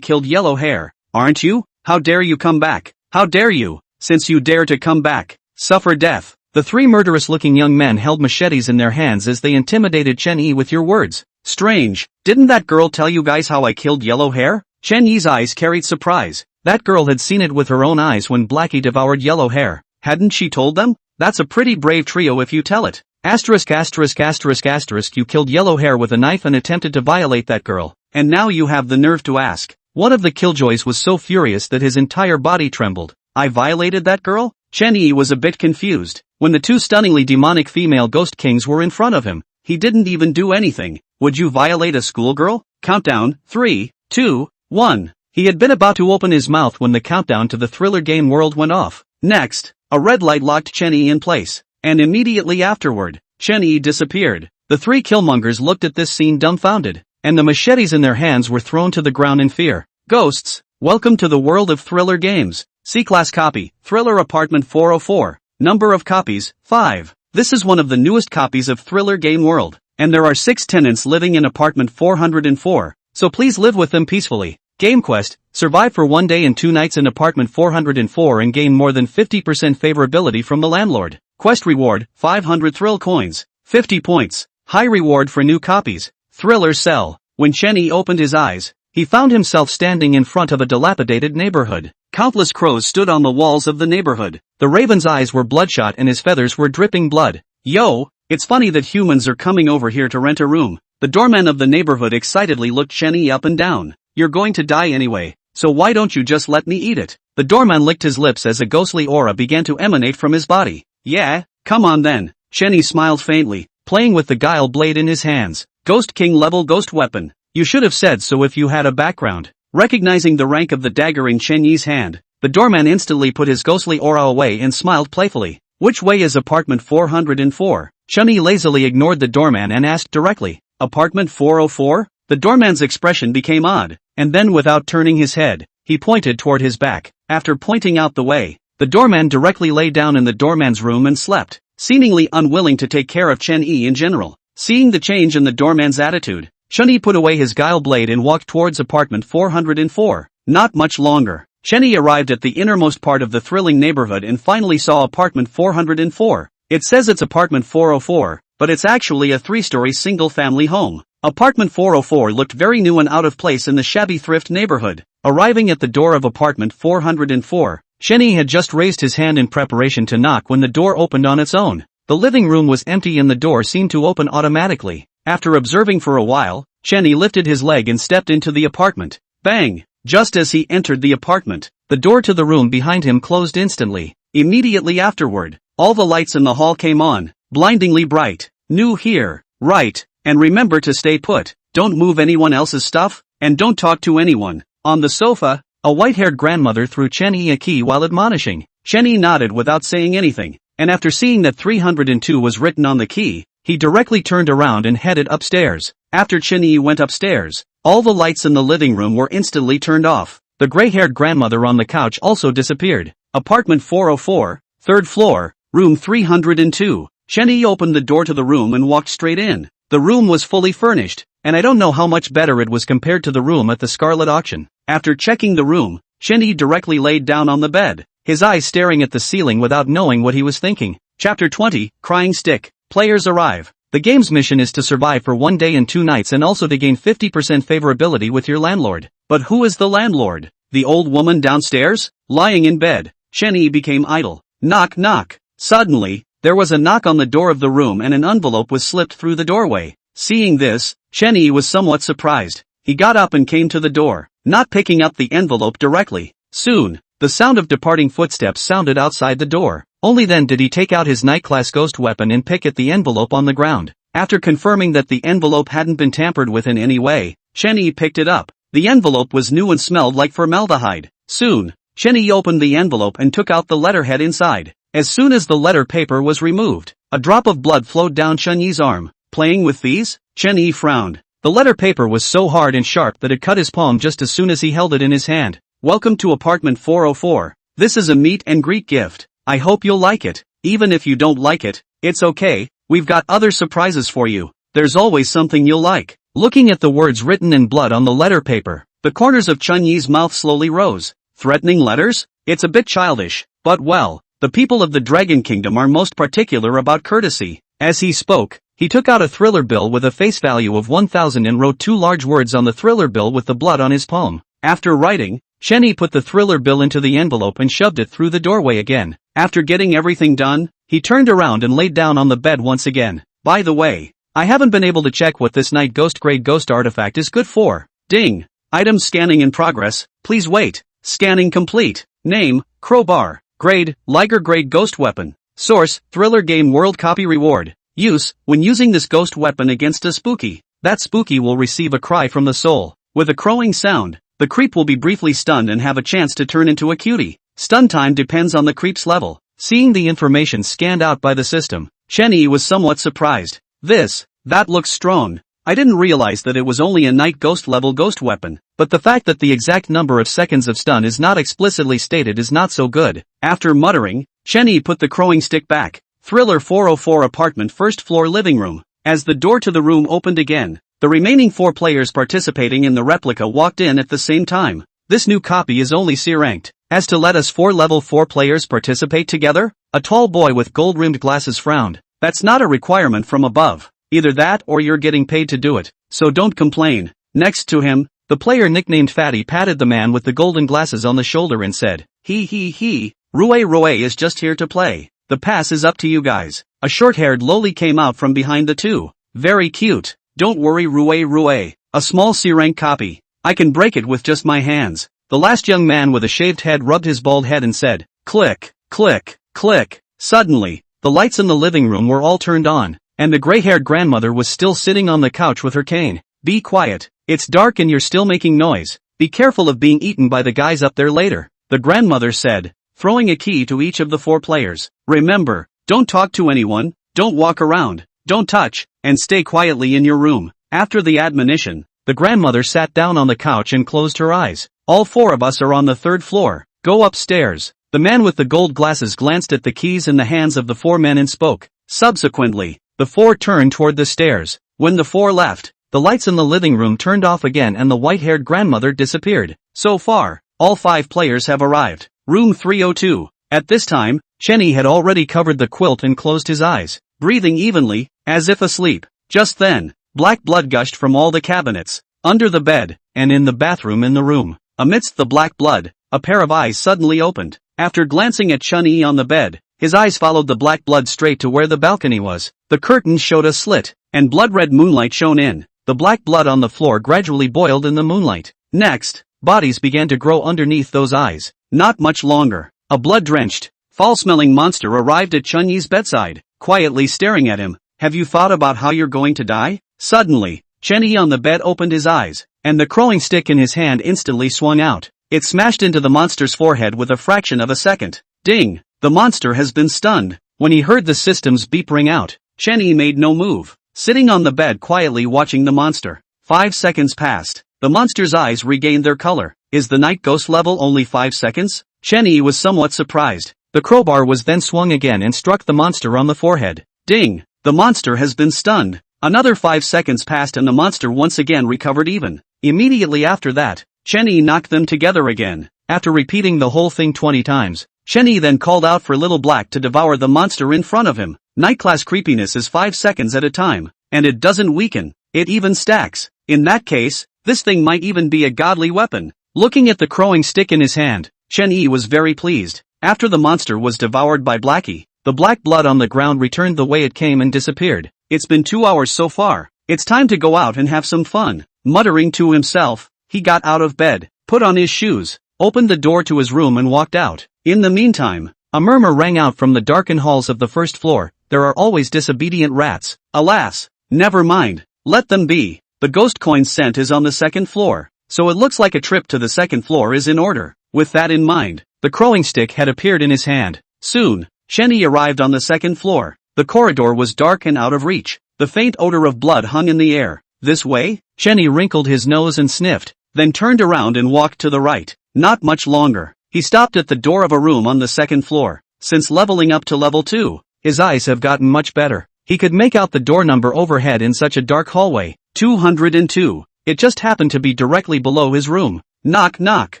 killed Yellow Hair, aren't you? How dare you come back? How dare you? Since you dare to come back, suffer death. The three murderous-looking young men held machetes in their hands as they intimidated Chen Yi with your words. Strange, didn't that girl tell you guys how I killed Yellow Hair? Chen Yi's eyes carried surprise. That girl had seen it with her own eyes when Blackie devoured Yellow Hair. Hadn't she told them? That's a pretty brave trio if you tell it. Asterisk asterisk asterisk asterisk you killed Yellow Hair with a knife and attempted to violate that girl. And now you have the nerve to ask. One of the killjoys was so furious that his entire body trembled. I violated that girl? Chen Yi was a bit confused. When the two stunningly demonic female ghost kings were in front of him, he didn't even do anything. Would you violate a schoolgirl? Countdown, 3, 2, 1. He had been about to open his mouth when the countdown to the thriller game world went off. Next, a red light locked Chen Yi in place, and immediately afterward, Chen Yi disappeared. The three killmongers looked at this scene dumbfounded, and the machetes in their hands were thrown to the ground in fear. Ghosts, welcome to the world of thriller games. C-Class copy, Thriller Apartment 404. Number of copies, 5. This is one of the newest copies of Thriller Game World, and there are 6 tenants living in apartment 404, so please live with them peacefully. Game quest, survive for 1 day and 2 nights in apartment 404 and gain more than 50% favorability from the landlord. Quest reward, 500 thrill coins, 50 points. High reward for new copies. Thriller cell. When Chen Yi opened his eyes, he found himself standing in front of a dilapidated neighborhood. Countless crows stood on the walls of the neighborhood. The raven's eyes were bloodshot and his feathers were dripping blood. Yo, it's funny that humans are coming over here to rent a room. The doorman of the neighborhood excitedly looked Chen Yi up and down. You're going to die anyway, so why don't you just let me eat it? The doorman licked his lips as a ghostly aura began to emanate from his body. Yeah, come on then. Chen Yi smiled faintly, playing with the guile blade in his hands. Ghost King level ghost weapon. You should have said so if you had a background. Recognizing the rank of the dagger in Chen Yi's hand, The doorman instantly put his ghostly aura away and smiled playfully. Which way is apartment 404? Chun-Yi lazily ignored the doorman and asked directly. Apartment 404? The doorman's expression became odd, and then without turning his head, he pointed toward his back. After pointing out the way, the doorman directly lay down in the doorman's room and slept, seemingly unwilling to take care of Chun-Yi in general. Seeing the change in the doorman's attitude, Chun-Yi put away his guile blade and walked towards apartment 404. Not much longer, Chun-Yi arrived at the innermost part of the thrilling neighborhood and finally saw apartment 404. It says it's apartment 404, but it's actually a 3-story single-family home. Apartment 404 looked very new and out of place in the shabby thrift neighborhood. Arriving at the door of apartment 404, Chun-Yi had just raised his hand in preparation to knock when the door opened on its own. The living room was empty and the door seemed to open automatically. After observing for a while, Chun-Yi lifted his leg and stepped into the apartment. Bang! Just as he entered the apartment, the door to the room behind him closed instantly. Immediately afterward, all the lights in the hall came on, blindingly bright. New here, right, and remember to stay put, don't move anyone else's stuff, and don't talk to anyone. On the sofa, a white-haired grandmother threw Chun-Yi a key while admonishing. Chun-Yi nodded without saying anything, and after seeing that 302 was written on the key, he directly turned around and headed upstairs. After Chun-Yi went upstairs, all the lights in the living room were instantly turned off. The gray-haired grandmother on the couch also disappeared. Apartment 404, 3rd floor, room 302. Chun-Yi opened the door to the room and walked straight in. The room was fully furnished, and I don't know how much better it was compared to the room at the Scarlet Auction. After checking the room, Chun-Yi directly laid down on the bed, his eyes staring at the ceiling without knowing what he was thinking. Chapter 20, Crying Stick. Players arrive. The game's mission is to survive for 1 day and 2 nights and also to gain 50% favorability with your landlord. But who is the landlord? The old woman downstairs? Lying in bed, Chun-Yi became idle. Knock knock. Suddenly, there was a knock on the door of the room and an envelope was slipped through the doorway. Seeing this, Chun-Yi was somewhat surprised. He got up and came to the door, not picking up the envelope directly. Soon, the sound of departing footsteps sounded outside the door. Only then did he take out his night-class ghost weapon and pick at the envelope on the ground. After confirming that the envelope hadn't been tampered with in any way, Chun-Yi picked it up. The envelope was new and smelled like formaldehyde. Soon, Chun-Yi opened the envelope and took out the letterhead inside. As soon as the letter paper was removed, a drop of blood flowed down Chun-Yi's arm. Playing with these? Chun-Yi frowned. The letter paper was so hard and sharp that it cut his palm just as soon as he held it in his hand. Welcome to apartment 404. This is a meet and greet gift. I hope you'll like it. Even if you don't like it, it's okay, we've got other surprises for you. There's always something you'll like. Looking at the words written in blood on the letter paper, the corners of Chun-Yi's mouth slowly rose. Threatening letters? It's a bit childish, but well, the people of the Dragon Kingdom are most particular about courtesy. As he spoke, he took out a thriller bill with a face value of 1,000 and wrote 2 large words on the thriller bill with the blood on his palm. After writing, Chun-Yi put the thriller bill into the envelope and shoved it through the doorway again. After getting everything done, he turned around and laid down on the bed once again. By the way, I haven't been able to check what this night ghost grade ghost artifact is good for. Ding. Item scanning in progress, please wait. Scanning complete. Name, Crowbar. Grade, Liger grade ghost weapon. Source, Thriller Game World Copy Reward. Use, when using this ghost weapon against a spooky, that spooky will receive a cry from the soul. With a crowing sound, the creep will be briefly stunned and have a chance to turn into a cutie. Stun time depends on the creep's level. Seeing the information scanned out by the system, Chun-Yi was somewhat surprised. That looks strong. I didn't realize that it was only a night ghost level ghost weapon, but the fact that the exact number of seconds of stun is not explicitly stated is not so good. After muttering, Chun-Yi put the crowing stick back. Thriller 404 apartment 1st floor living room. As the door to the room opened again, the remaining 4 players participating in the replica walked in at the same time. This new copy is only C-ranked. As to let us 4 level 4 players participate together? A tall boy with gold-rimmed glasses frowned. That's not a requirement from above. Either that or you're getting paid to do it, so don't complain. Next to him, the player nicknamed Fatty patted the man with the golden glasses on the shoulder and said, he, Rue is just here to play. The pass is up to you guys. A short-haired loli came out from behind the 2. Very cute. Don't worry Rue. A small C-rank copy. I can break it with just my hands. The last young man with a shaved head rubbed his bald head and said, click, click, click. Suddenly, the lights in the living room were all turned on, and the gray-haired grandmother was still sitting on the couch with her cane. Be quiet. It's dark and you're still making noise. Be careful of being eaten by the guys up there later. the grandmother said, throwing a key to each of the 4 players. Remember, don't talk to anyone, don't walk around, don't touch, and stay quietly in your room. After the admonition, the grandmother sat down on the couch and closed her eyes. All 4 of us are on the 3rd floor. Go upstairs. The man with the gold glasses glanced at the keys in the hands of the 4 men and spoke. Subsequently, the 4 turned toward the stairs. When the 4 left, the lights in the living room turned off again and the white-haired grandmother disappeared. So far, all 5 players have arrived. Room 302. At this time, Chenny had already covered the quilt and closed his eyes, breathing evenly, as if asleep. Just then, black blood gushed from all the cabinets, under the bed, and in the bathroom in the room. Amidst the black blood, a pair of eyes suddenly opened. After glancing at Chun-Yi on the bed, his eyes followed the black blood straight to where the balcony was. The curtains showed a slit, and blood-red moonlight shone in. The black blood on the floor gradually boiled in the moonlight. Next, bodies began to grow underneath those eyes. Not much longer, a blood-drenched, foul-smelling monster arrived at Chun-Yi's bedside, quietly staring at him. Have you thought about how you're going to die? Suddenly, Chun-Yi on the bed opened his eyes, and the crowing stick in his hand instantly swung out. It smashed into the monster's forehead with a fraction of a second. Ding! The monster has been stunned. When he heard the system's beep ring out, Chun-Yi made no move, sitting on the bed quietly watching the monster. 5 seconds passed. The monster's eyes regained their color. Is the night ghost level only 5 seconds? Chun-Yi was somewhat surprised. The crowbar was then swung again and struck the monster on the forehead. Ding! The monster has been stunned. Another 5 seconds passed and the monster once again recovered even. Immediately after that, Chun-Yi knocked them together again. After repeating the whole thing 20 times, Chun-Yi then called out for Little Black to devour the monster in front of him. Night class creepiness is 5 seconds at a time, and it doesn't weaken, it even stacks. In that case, this thing might even be a godly weapon. Looking at the crowing stick in his hand, Chun-Yi was very pleased. After the monster was devoured by Blackie, the black blood on the ground returned the way it came and disappeared. It's been 2 hours so far. It's time to go out and have some fun. Muttering to himself, he got out of bed, put on his shoes, opened the door to his room and walked out. In the meantime, a murmur rang out from the darkened halls of the 1st floor. There are always disobedient rats. Alas, never mind. Let them be. The ghost coin scent is on the 2nd floor, so it looks like a trip to the 2nd floor is in order. With that in mind, the crowing stick had appeared in his hand. Soon, Chun-Yi arrived on the 2nd floor. The corridor was dark and out of reach. The faint odor of blood hung in the air. This way? Chun-Yi wrinkled his nose and sniffed, then turned around and walked to the right. Not much longer. He stopped at the door of a room on the 2nd floor. Since leveling up to level 2, his eyes have gotten much better. He could make out the door number overhead in such a dark hallway. 202. It just happened to be directly below his room. Knock knock.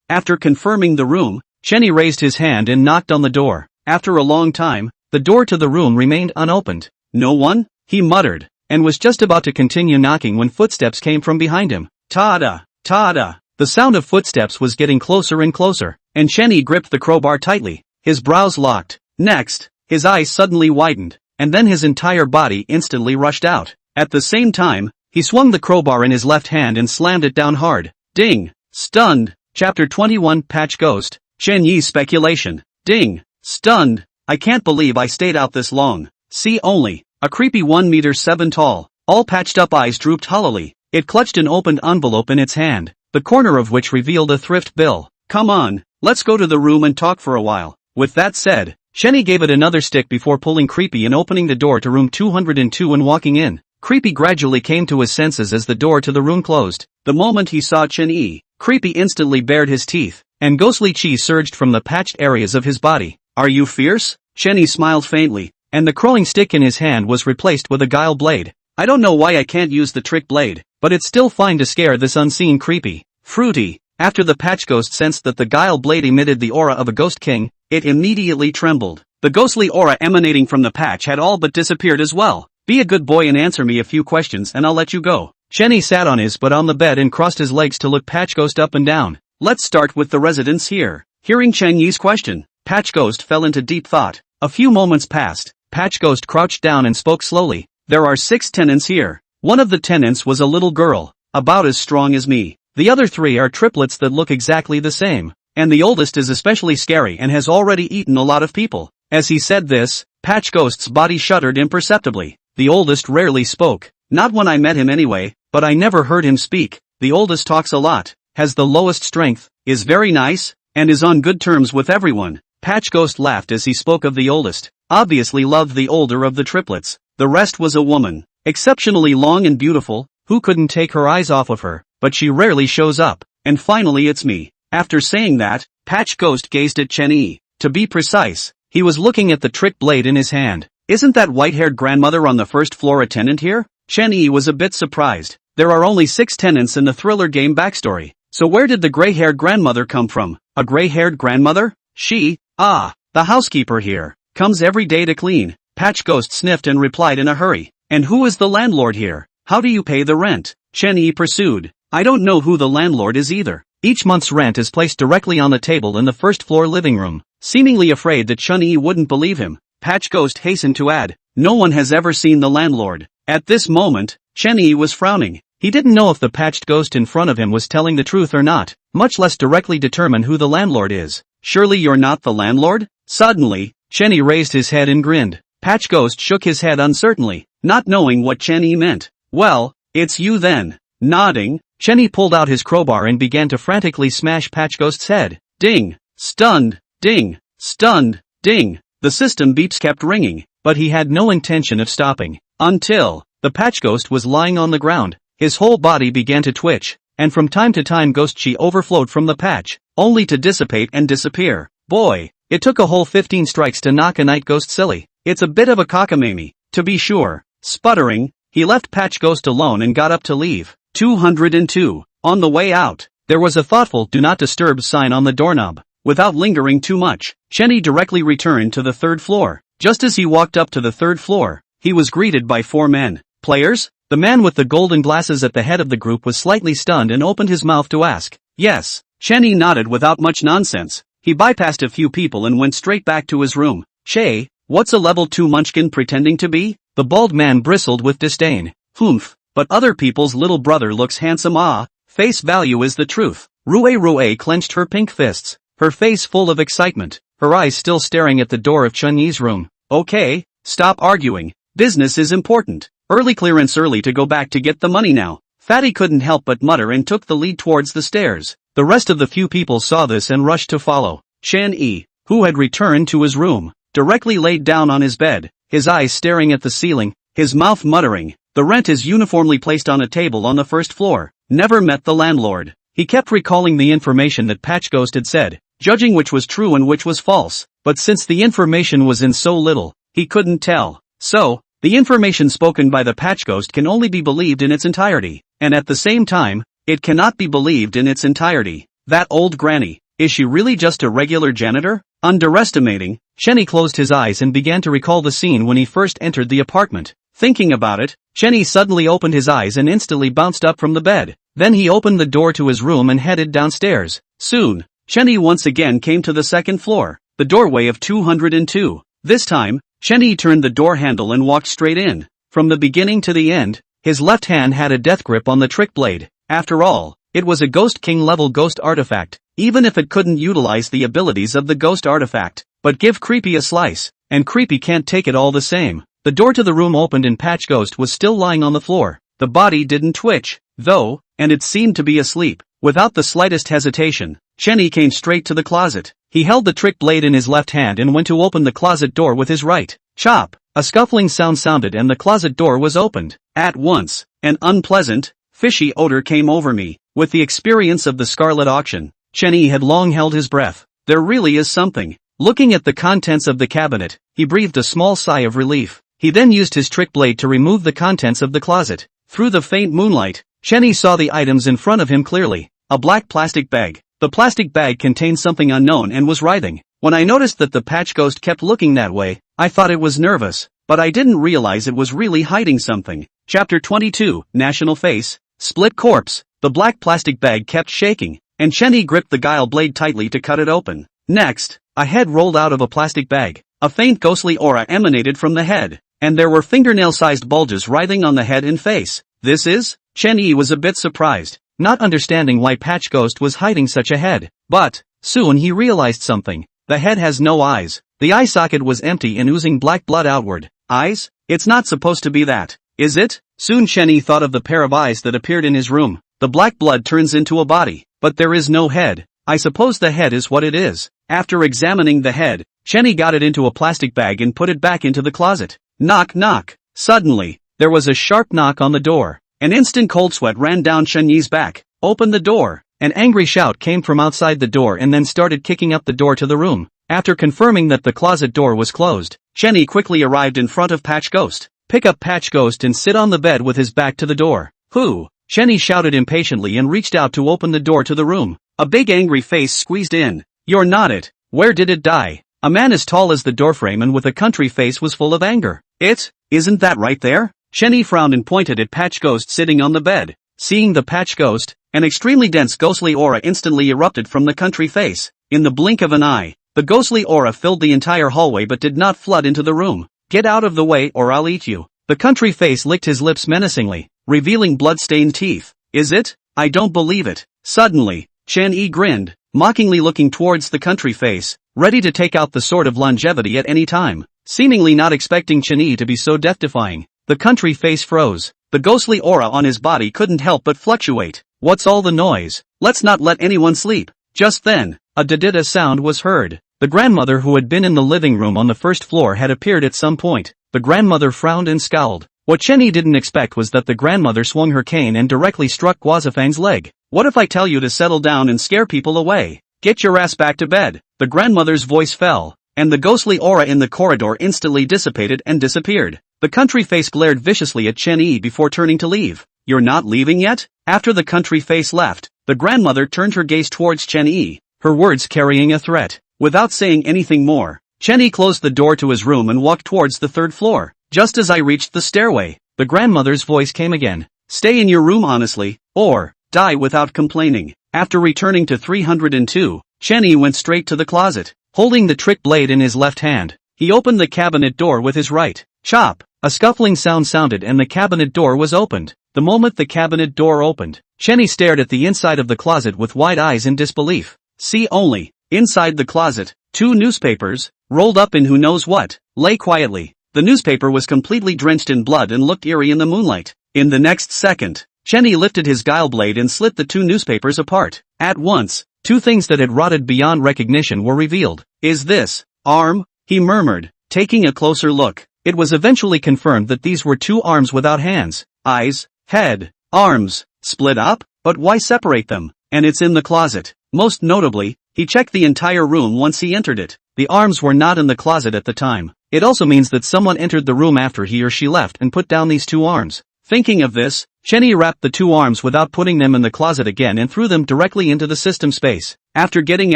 After confirming the room, Chun-Yi raised his hand and knocked on the door. After a long time, the door to the room remained unopened. No one? He muttered, and was just about to continue knocking when footsteps came from behind him. Ta-da! Ta-da! The sound of footsteps was getting closer and closer, and Chun-Yi gripped the crowbar tightly. His brows locked. Next, his eyes suddenly widened, and then his entire body instantly rushed out. At the same time, he swung the crowbar in his left hand and slammed it down hard. Ding! Stunned. Chapter 21 Patch Ghost. Chun-Yi's speculation. Ding! Stunned. I can't believe I stayed out this long. See only. A creepy 1.7 meters tall, all patched up eyes drooped hollowly. It clutched an opened envelope in its hand, the corner of which revealed a thrift bill. Come on, let's go to the room and talk for a while. With that said, Chun-Yi gave it another stick before pulling Creepy and opening the door to room 202 and walking in. Creepy gradually came to his senses as the door to the room closed. The moment he saw Chun-Yi, Creepy instantly bared his teeth, and ghostly chi surged from the patched areas of his body. Are you fierce? Chun-Yi smiled faintly, and the crowing stick in his hand was replaced with a guile blade. I don't know why I can't use the trick blade, but it's still fine to scare this unseen Creepy. Fruity. After the patch ghost sensed that the guile blade emitted the aura of a ghost king, it immediately trembled. The ghostly aura emanating from the patch had all but disappeared as well. Be a good boy and answer me a few questions and I'll let you go. Chun-Yi sat on his butt on the bed and crossed his legs to look Patch Ghost up and down. Let's start with the residents here. Hearing Chun-Yi's question, Patch Ghost fell into deep thought. A few moments passed. Patch Ghost crouched down and spoke slowly. There are 6 tenants here. One of the tenants was a little girl, about as strong as me. The other 3 are triplets that look exactly the same. And the oldest is especially scary and has already eaten a lot of people. As he said this, Patch Ghost's body shuddered imperceptibly. The oldest rarely spoke. Not when I met him anyway, but I never heard him speak. The oldest talks a lot, has the lowest strength, is very nice, and is on good terms with everyone. Patch Ghost laughed as he spoke of the oldest, obviously loved the older of the triplets. The rest was a woman, exceptionally long and beautiful, who couldn't take her eyes off of her, but she rarely shows up. And finally it's me. After saying that, Patch Ghost gazed at Chen-Yi. To be precise, he was looking at the trick blade in his hand. Isn't that white-haired grandmother on the first floor a tenant here? Chen-Yi was a bit surprised. There are only 6 tenants in the thriller game backstory. So where did the gray-haired grandmother come from? A gray-haired grandmother? The housekeeper here. Comes every day to clean. Patch Ghost sniffed and replied in a hurry. And who is the landlord here? How do you pay the rent? Chen-Yi pursued. I don't know who the landlord is either. Each month's rent is placed directly on the table in the first floor living room. Seemingly afraid that Chen-Yi wouldn't believe him, Patch Ghost hastened to add, no one has ever seen the landlord. At this moment, Chen-Yi was frowning. He didn't know if the patched ghost in front of him was telling the truth or not, much less directly determine who the landlord is. Surely you're not the landlord? Suddenly, Chen-Yi raised his head and grinned. Patch Ghost shook his head uncertainly, not knowing what Chen-Yi meant. Well, it's you then. Nodding, Chen-Yi pulled out his crowbar and began to frantically smash Patch Ghost's head. Ding! Stunned! Ding! Stunned! Ding! The system beeps kept ringing, but he had no intention of stopping. Until, the Patch Ghost was lying on the ground, his whole body began to twitch, and from time to time ghost chi overflowed from the patch, only to dissipate and disappear. Boy, it took a whole 15 strikes to knock a night ghost silly. It's a bit of a cockamamie, to be sure. Sputtering, he left Patch Ghost alone and got up to leave. 202. On the way out, there was a thoughtful do not disturb sign on the doorknob. Without lingering too much, Chen-Yi directly returned to the 3rd floor. Just as he walked up to the 3rd floor, he was greeted by 4 men. Players? The man with the golden glasses at the head of the group was slightly stunned and opened his mouth to ask. Yes. Chen-Yi nodded without much nonsense. He bypassed a few people and went straight back to his room. Che, what's a level 2 munchkin pretending to be? The bald man bristled with disdain. Humph, but other people's little brother looks handsome. Face value is the truth. Rue clenched her pink fists, her face full of excitement, her eyes still staring at the door of Chen-Yi's room. Okay, stop arguing. Business is important. Early clearance early to go back to get the money now. Fatty couldn't help but mutter and took the lead towards the stairs. The rest of the few people saw this and rushed to follow. Chen-Yi, who had returned to his room, directly laid down on his bed, his eyes staring at the ceiling, his mouth muttering. The rent is uniformly placed on a table on the 1st floor. Never met the landlord. He kept recalling the information that Patch Ghost had said, judging which was true and which was false, but since the information was in so little, he couldn't tell. So, the information spoken by the Patch Ghost can only be believed in its entirety, and at the same time, it cannot be believed in its entirety. That old granny, is she really just a regular janitor? Underestimating, Chen-Yi closed his eyes and began to recall the scene when he first entered the apartment. Thinking about it, Chen-Yi suddenly opened his eyes and instantly bounced up from the bed. Then he opened the door to his room and headed downstairs. Soon, Chen-Yi once again came to the 2nd floor, the doorway of 202. This time, Chen-Yi turned the door handle and walked straight in. From the beginning to the end, his left hand had a death grip on the trick blade. After all, it was a Ghost King level ghost artifact, even if it couldn't utilize the abilities of the ghost artifact. But give Creepy a slice, and Creepy can't take it all the same. The door to the room opened and Patch Ghost was still lying on the floor. The body didn't twitch, though, and it seemed to be asleep. Without the slightest hesitation, Chen-Yi came straight to the closet. He held the trick blade in his left hand and went to open the closet door with his right. Chop! A scuffling sound sounded and the closet door was opened. At once, an unpleasant, fishy odor came over me. With the experience of the Scarlet Auction, Chen-Yi had long held his breath. There really is something. Looking at the contents of the cabinet, he breathed a small sigh of relief. He then used his trick blade to remove the contents of the closet. Through the faint moonlight, Chen-Yi saw the items in front of him clearly. A black plastic bag. The plastic bag contained something unknown and was writhing. When I noticed that the Patch Ghost kept looking that way, I thought it was nervous, but I didn't realize it was really hiding something. Chapter 22, National Face, Split Corpse. The black plastic bag kept shaking, and Chen-Yi gripped the guile blade tightly to cut it open. Next, a head rolled out of a plastic bag. A faint ghostly aura emanated from the head, and there were fingernail-sized bulges writhing on the head and face. This is? Chen-Yi was a bit surprised, not understanding why Patch Ghost was hiding such a head. But, soon he realized something. The head has no eyes. The eye socket was empty and oozing black blood outward. Eyes? It's not supposed to be that, is it? Soon Chen-Yi thought of the pair of eyes that appeared in his room. The black blood turns into a body, but there is no head. I suppose the head is what it is. After examining the head, Chenny got it into a plastic bag and put it back into the closet. Knock knock. Suddenly, there was a sharp knock on the door. An instant cold sweat ran down Chenyi's back. Open the door. An angry shout came from outside the door and then started kicking up the door to the room. After confirming that the closet door was closed, Chenny quickly arrived in front of Patch Ghost. Pick up Patch Ghost and sit on the bed with his back to the door. Who? Chenny shouted impatiently and reached out to open the door to the room. A big angry face squeezed in. You're not it. Where did it die? A man as tall as the doorframe and with a country face was full of anger. It? Isn't that right there? Chenny frowned and pointed at Patch Ghost sitting on the bed. Seeing the Patch Ghost, an extremely dense ghostly aura instantly erupted from the country face. In the blink of an eye, the ghostly aura filled the entire hallway but did not flood into the room. Get out of the way or I'll eat you. The country face licked his lips menacingly, revealing blood-stained teeth. Is it? I don't believe it. Suddenly, Chen-Yi grinned, mockingly looking towards the country face, ready to take out the sword of longevity at any time. Seemingly not expecting Chen-Yi to be so death-defying, the country face froze. The ghostly aura on his body couldn't help but fluctuate. What's all the noise? Let's not let anyone sleep. Just then, a da-da-da sound was heard. The grandmother who had been in the living room on the first floor had appeared at some point. The grandmother frowned and scowled. What Chenny didn't expect was that the grandmother swung her cane and directly struck Guazafang's leg. What if I tell you to settle down and scare people away? Get your ass back to bed. The grandmother's voice fell, and the ghostly aura in the corridor instantly dissipated and disappeared. The country face glared viciously at Chen-Yi before turning to leave. You're not leaving yet? After the country face left, the grandmother turned her gaze towards Chen-Yi, her words carrying a threat. Without saying anything more, Chen-Yi closed the door to his room and walked towards the third floor. Just as I reached the stairway, the grandmother's voice came again. Stay in your room honestly, or die without complaining. After returning to 302, Chen-Yi went straight to the closet, holding the trick blade in his left hand. He opened the cabinet door with his right. Chop! A scuffling sound sounded and the cabinet door was opened. The moment the cabinet door opened, Chen-Yi stared at the inside of the closet with wide eyes in disbelief. See only, inside the closet, 2 newspapers, rolled up in who knows what, lay quietly. The newspaper was completely drenched in blood and looked eerie in the moonlight. In the next second, Chen-Yi lifted his guile blade and slit the 2 newspapers apart. At once, 2 things that had rotted beyond recognition were revealed. Is this arm? He murmured, taking a closer look. It was eventually confirmed that these were 2 arms without hands, eyes, head, arms, split up, but why separate them? And it's in the closet. Most notably, he checked the entire room once he entered it. The arms were not in the closet at the time. It also means that someone entered the room after he or she left and put down these 2 arms. Thinking of this, Chen-Yi wrapped the 2 arms without putting them in the closet again and threw them directly into the system space. After getting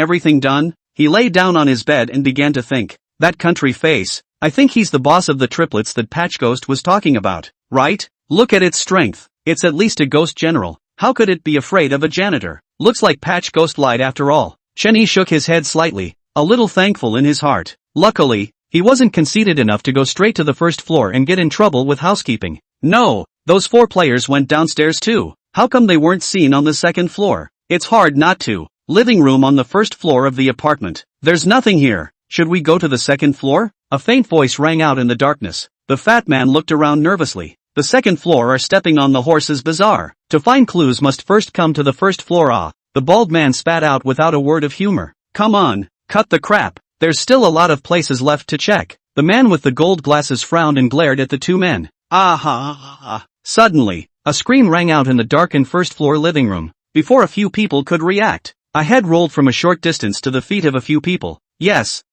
everything done, he lay down on his bed and began to think. That country face, I think he's the boss of the triplets that Patch Ghost was talking about, right? Look at its strength. It's at least a ghost general. How could it be afraid of a janitor? Looks like Patch Ghost lied after all. Chen-Yi shook his head slightly, a little thankful in his heart. Luckily, he wasn't conceited enough to go straight to the first floor and get in trouble with housekeeping. No, those 4 players went downstairs too. How come they weren't seen on the second floor? It's hard not to. Living room on the first floor of the apartment. There's nothing here. Should we go to the second floor? A faint voice rang out in the darkness. The fat man looked around nervously. The second floor are stepping on the horse's bazaar. To find clues must first come to the first floor. The bald man spat out without a word of humor. Come on, cut the crap. There's still a lot of places left to check. The man with the gold glasses frowned and glared at the 2 men. Ah. Suddenly, a scream rang out in the darkened first-floor living room. Before a few people could react, a head rolled from a short distance to the feet of a few people. Yes,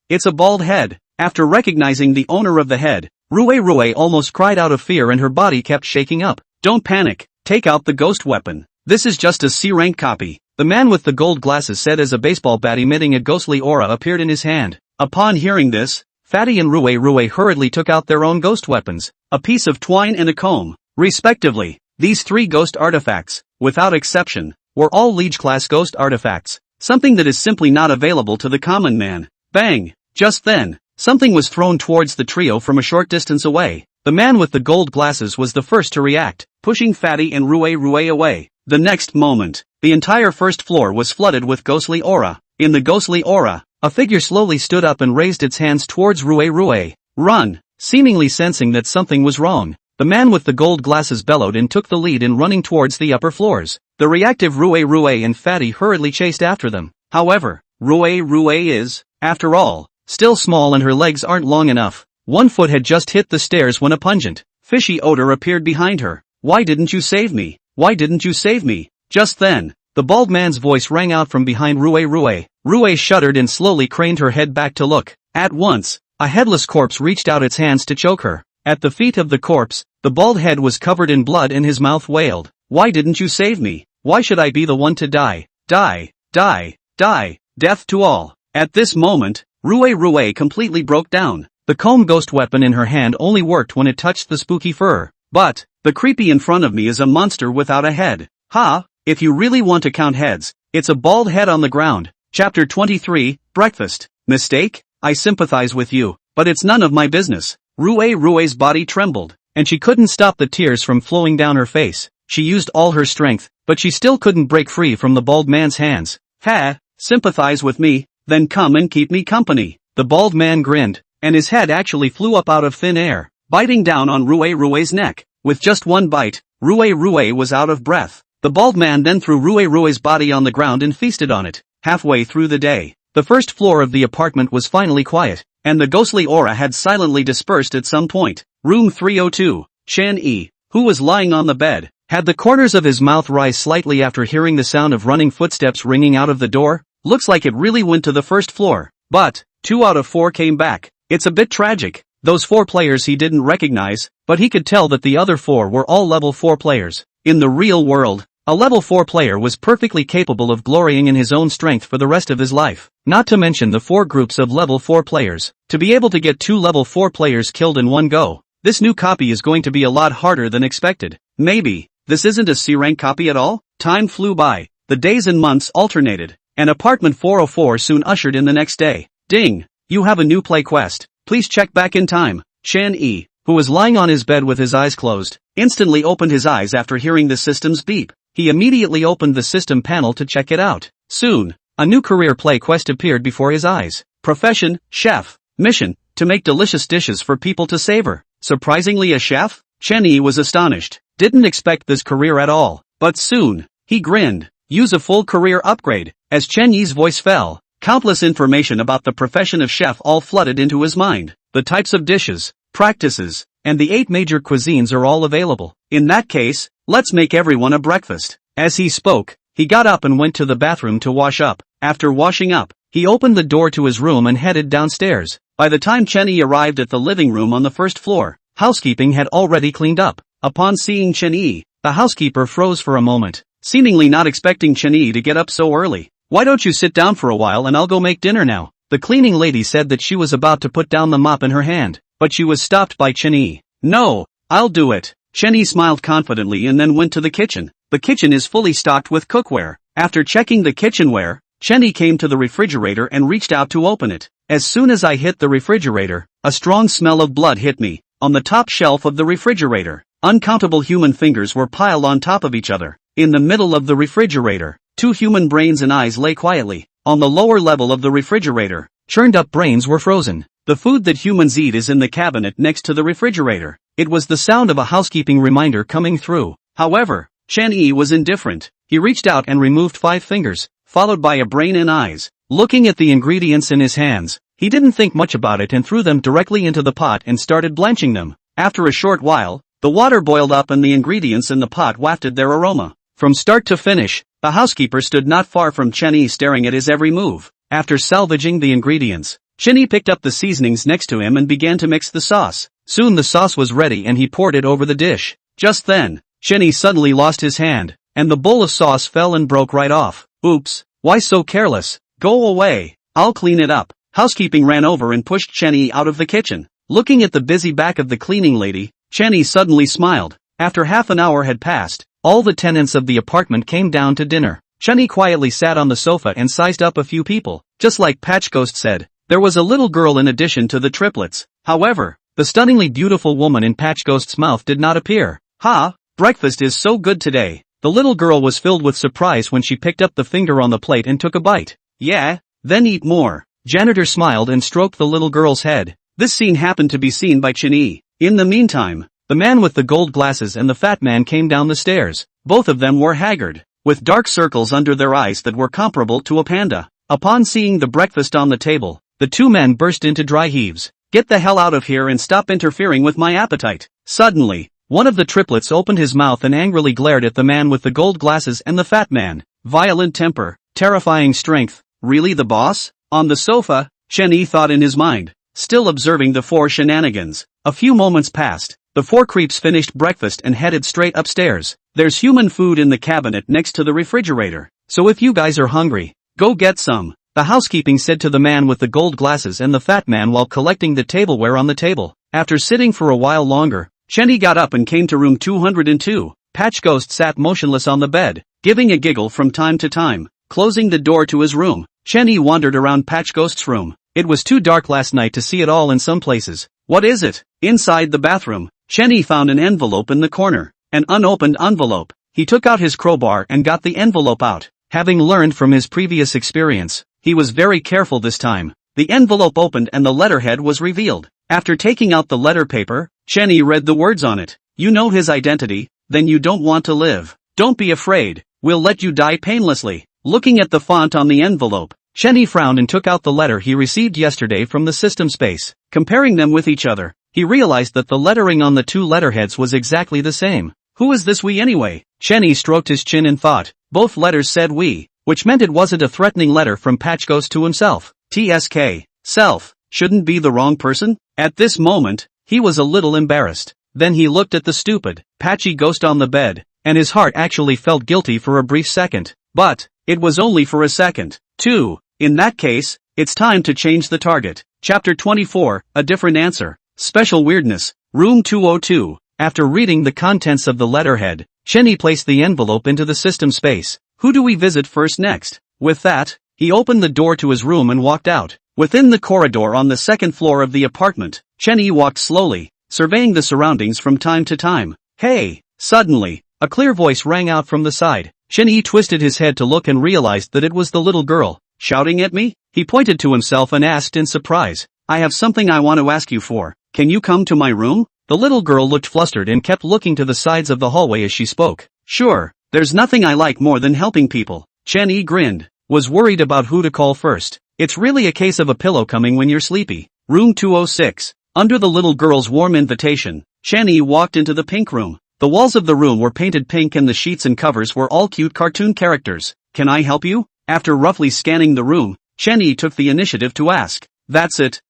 it's a bald head. After recognizing the owner of the head, Rue almost cried out of fear and her body kept shaking up. Don't panic, take out the ghost weapon. This is just a C-rank copy. The man with the gold glasses said as a baseball bat emitting a ghostly aura appeared in his hand. Upon hearing this, Fatty and Rue hurriedly took out their own ghost weapons, a piece of twine and a comb, respectively. These 3 ghost artifacts, without exception, were all Liege-class ghost artifacts, something that is simply not available to the common man. Bang! Just then, something was thrown towards the trio from a short distance away. The man with the gold glasses was the first to react, pushing Fatty and Rue away. The next moment, the entire first floor was flooded with ghostly aura. In the ghostly aura, a figure slowly stood up and raised its hands towards Rue. Run! Seemingly sensing that something was wrong, the man with the gold glasses bellowed and took the lead in running towards the upper floors. The reactive Rue and Fatty hurriedly chased after them. However, Rue is, after all, still small and her legs aren't long enough. One foot had just hit the stairs when a pungent, fishy odor appeared behind her. "Why didn't you save me? Why didn't you save me?" Just then, the bald man's voice rang out from behind Rue. Rue shuddered and slowly craned her head back to look. At once, a headless corpse reached out its hands to choke her. At the feet of the corpse, the bald head was covered in blood and his mouth wailed. "Why didn't you save me? Why should I be the one to die? Die, die, die, death to all." At this moment, Rue completely broke down. The comb ghost weapon in her hand only worked when it touched the spooky fur. "But, the creepy in front of me is a monster without a head. Ha, if you really want to count heads, it's a bald head on the ground." Chapter 23, Breakfast. "Mistake? I sympathize with you, but it's none of my business." Rue's body trembled, and she couldn't stop the tears from flowing down her face. She used all her strength, but she still couldn't break free from the bald man's hands. "Ha, sympathize with me? Then come and keep me company." The bald man grinned, and his head actually flew up out of thin air, biting down on Rue's neck. With just one bite, Rue was out of breath. The bald man then threw Rue's body on the ground and feasted on it. Halfway through the day, the first floor of the apartment was finally quiet, and the ghostly aura had silently dispersed at some point. Room 302, Chen-Yi, who was lying on the bed, had the corners of his mouth rise slightly after hearing the sound of running footsteps ringing out of the door. Looks like it really went to the first floor. But 2 out of 4 came back. It's a bit tragic. Those 4 players he didn't recognize, but he could tell that the other 4 were all level 4 players. In the real world, a level 4 player was perfectly capable of glorying in his own strength for the rest of his life. Not to mention the 4 groups of level 4 players. To be able to get 2 level 4 players killed in one go, this new copy is going to be a lot harder than expected. Maybe this isn't a C-rank copy at all? Time flew by. The days and months alternated, and apartment 404 soon ushered in the next day. Ding! You have a new play quest. Please check back in time. Chen-Yi, who was lying on his bed with his eyes closed, instantly opened his eyes after hearing the system's beep. He immediately opened the system panel to check it out. Soon, a new career play quest appeared before his eyes. Profession, chef. Mission, to make delicious dishes for people to savor. Surprisingly a chef? Chen-Yi was astonished. Didn't expect this career at all. But soon, he grinned. Use a full career upgrade. As Chen-Yi's voice fell, countless information about the profession of chef all flooded into his mind. The types of dishes, practices, and the 8 major cuisines are all available. In that case, let's make everyone a breakfast. As he spoke, he got up and went to the bathroom to wash up. After washing up, he opened the door to his room and headed downstairs. By the time Chen-Yi arrived at the living room on the first floor, housekeeping had already cleaned up. Upon seeing Chen-Yi, the housekeeper froze for a moment, seemingly not expecting Chen-Yi to get up so early. "Why don't you sit down for a while and I'll go make dinner now?" The cleaning lady said that she was about to put down the mop in her hand, but she was stopped by Chen-Yi. "No, I'll do it." Chen-Yi smiled confidently and then went to the kitchen. The kitchen is fully stocked with cookware. After checking the kitchenware, Chen-Yi came to the refrigerator and reached out to open it. As soon as I hit the refrigerator, a strong smell of blood hit me. On the top shelf of the refrigerator, uncountable human fingers were piled on top of each other. In the middle of the refrigerator, 2 human brains and eyes lay quietly. On the lower level of the refrigerator, churned-up brains were frozen. The food that humans eat is in the cabinet next to the refrigerator. It was the sound of a housekeeping reminder coming through. However, Chen-Yi was indifferent. He reached out and removed 5 fingers, followed by a brain and eyes. Looking at the ingredients in his hands, he didn't think much about it and threw them directly into the pot and started blanching them. After a short while, the water boiled up and the ingredients in the pot wafted their aroma. From start to finish, the housekeeper stood not far from Chen-Yi staring at his every move. After salvaging the ingredients, Chen-Yi picked up the seasonings next to him and began to mix the sauce. Soon the sauce was ready and he poured it over the dish. Just then, Chen-Yi suddenly lost his hand, and the bowl of sauce fell and broke right off. "Oops, why so careless? Go away, I'll clean it up." Housekeeping ran over and pushed Chen-Yi out of the kitchen. Looking at the busy back of the cleaning lady, Chen-Yi suddenly smiled. After half an hour had passed, all the tenants of the apartment came down to dinner. Chen-Yi quietly sat on the sofa and sized up a few people. Just like Patch Ghost said, there was a little girl in addition to the triplets. However, the stunningly beautiful woman in Patch Ghost's mouth did not appear. "Ha, breakfast is so good today." The little girl was filled with surprise when she picked up the finger on the plate and took a bite. "Yeah, then eat more." Janitor smiled and stroked the little girl's head. This scene happened to be seen by Chen-Yi. In the meantime, the man with the gold glasses and the fat man came down the stairs. Both of them were haggard. with dark circles under their eyes that were comparable to a panda. Upon seeing the breakfast on the table, the two men burst into dry heaves. "Get the hell out of here and stop interfering with my appetite." Suddenly, one of the triplets opened his mouth and angrily glared at the man with the gold glasses and the fat man. Violent temper, terrifying strength, really the boss? On the sofa, Chen-Yi thought in his mind, still observing the four shenanigans. A few moments passed. The four creeps finished breakfast and headed straight upstairs. "There's human food in the cabinet next to the refrigerator, so if you guys are hungry, go get some," the housekeeping said to the man with the gold glasses and the fat man while collecting the tableware on the table. After sitting for a while longer, Chen-Yi got up and came to room 202. Patch Ghost sat motionless on the bed, giving a giggle from time to time. Closing the door to his room, Chen-Yi wandered around Patch Ghost's room. It was too dark last night to see it all in some places. What is it? Inside the bathroom, Chen-Yi found an envelope in the corner. An unopened envelope. He took out his crowbar and got the envelope out. Having learned from his previous experience, he was very careful this time. The envelope opened and the letterhead was revealed. After taking out the letter paper, Chen-Yi read the words on it. "You know his identity, then you don't want to live. Don't be afraid, we'll let you die painlessly." Looking at the font on the envelope, Chen-Yi frowned and took out the letter he received yesterday from the system space. Comparing them with each other, he realized that the lettering on the two letterheads was exactly the same. Who is this we anyway? Chen-Yi stroked his chin and thought. Both letters said we, which meant it wasn't a threatening letter from Patch Ghost to himself. TSK, self, shouldn't be the wrong person? At this moment, he was a little embarrassed. Then he looked at the stupid, patchy ghost on the bed, and his heart actually felt guilty for a brief second. But, it was only for a second. 2. In that case, it's time to change the target. Chapter 24, A Different Answer. Special Weirdness, Room 202. After reading the contents of the letterhead, Chen-Yi placed the envelope into the system space. Who do we visit first next? With that, he opened the door to his room and walked out. Within the corridor on the second floor of the apartment, Chen-Yi walked slowly, surveying the surroundings from time to time. Hey! Suddenly, a clear voice rang out from the side. Chen-Yi twisted his head to look and realized that it was the little girl. Shouting at me? He pointed to himself and asked in surprise. "I have something I want to ask you for. Can you come to my room?" The little girl looked flustered and kept looking to the sides of the hallway as she spoke. "Sure, there's nothing I like more than helping people." Chen-Yi grinned. Was worried about who to call first. It's really a case of a pillow coming when you're sleepy. Room 206. Under the little girl's warm invitation, Chen-Yi walked into the pink room. The walls of the room were painted pink and the sheets and covers were all cute cartoon characters. "Can I help you?" After roughly scanning the room, Chen-Yi took the initiative to ask. That's it.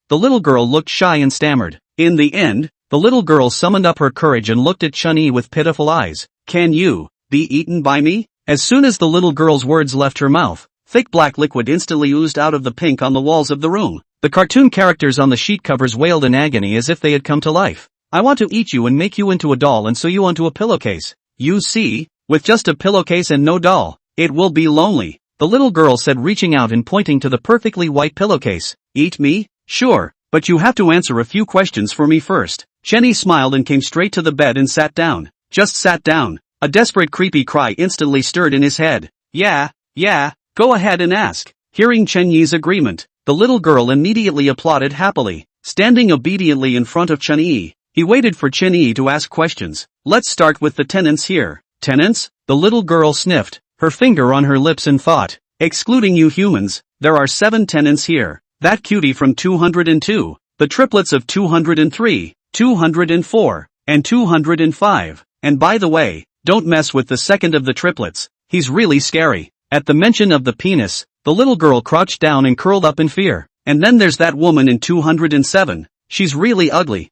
The little girl looked shy and stammered. In the end, the little girl summoned up her courage and looked at Chen-Yi with pitiful eyes. "Can you be eaten by me?" As soon as the little girl's words left her mouth, thick black liquid instantly oozed out of the pink on the walls of the room. The cartoon characters on the sheet covers wailed in agony as if they had come to life. "I want to eat you and make you into a doll and sew you onto a pillowcase. You see, with just a pillowcase and no doll, it will be lonely," the little girl said, reaching out and pointing to the perfectly white pillowcase. "Eat me? Sure, but you have to answer a few questions for me first." Chen-Yi smiled and came straight to the bed and sat down. Just sat down. A desperate creepy cry instantly stirred in his head. Yeah, go ahead and ask." Hearing Chen-Yi's agreement, the little girl immediately applauded happily. Standing obediently in front of Chen-Yi, he waited for Chen-Yi to ask questions. "Let's start with the tenants here." "Tenants?" The little girl sniffed, her finger on her lips and thought. "Excluding you humans, there are 7 tenants here. That cutie from 202, the triplets of 203, 204, and 205. And by the way, don't mess with the second of the triplets. He's really scary." At the mention of the penis, the little girl crouched down and curled up in fear. "And then there's that woman in 207. She's really ugly,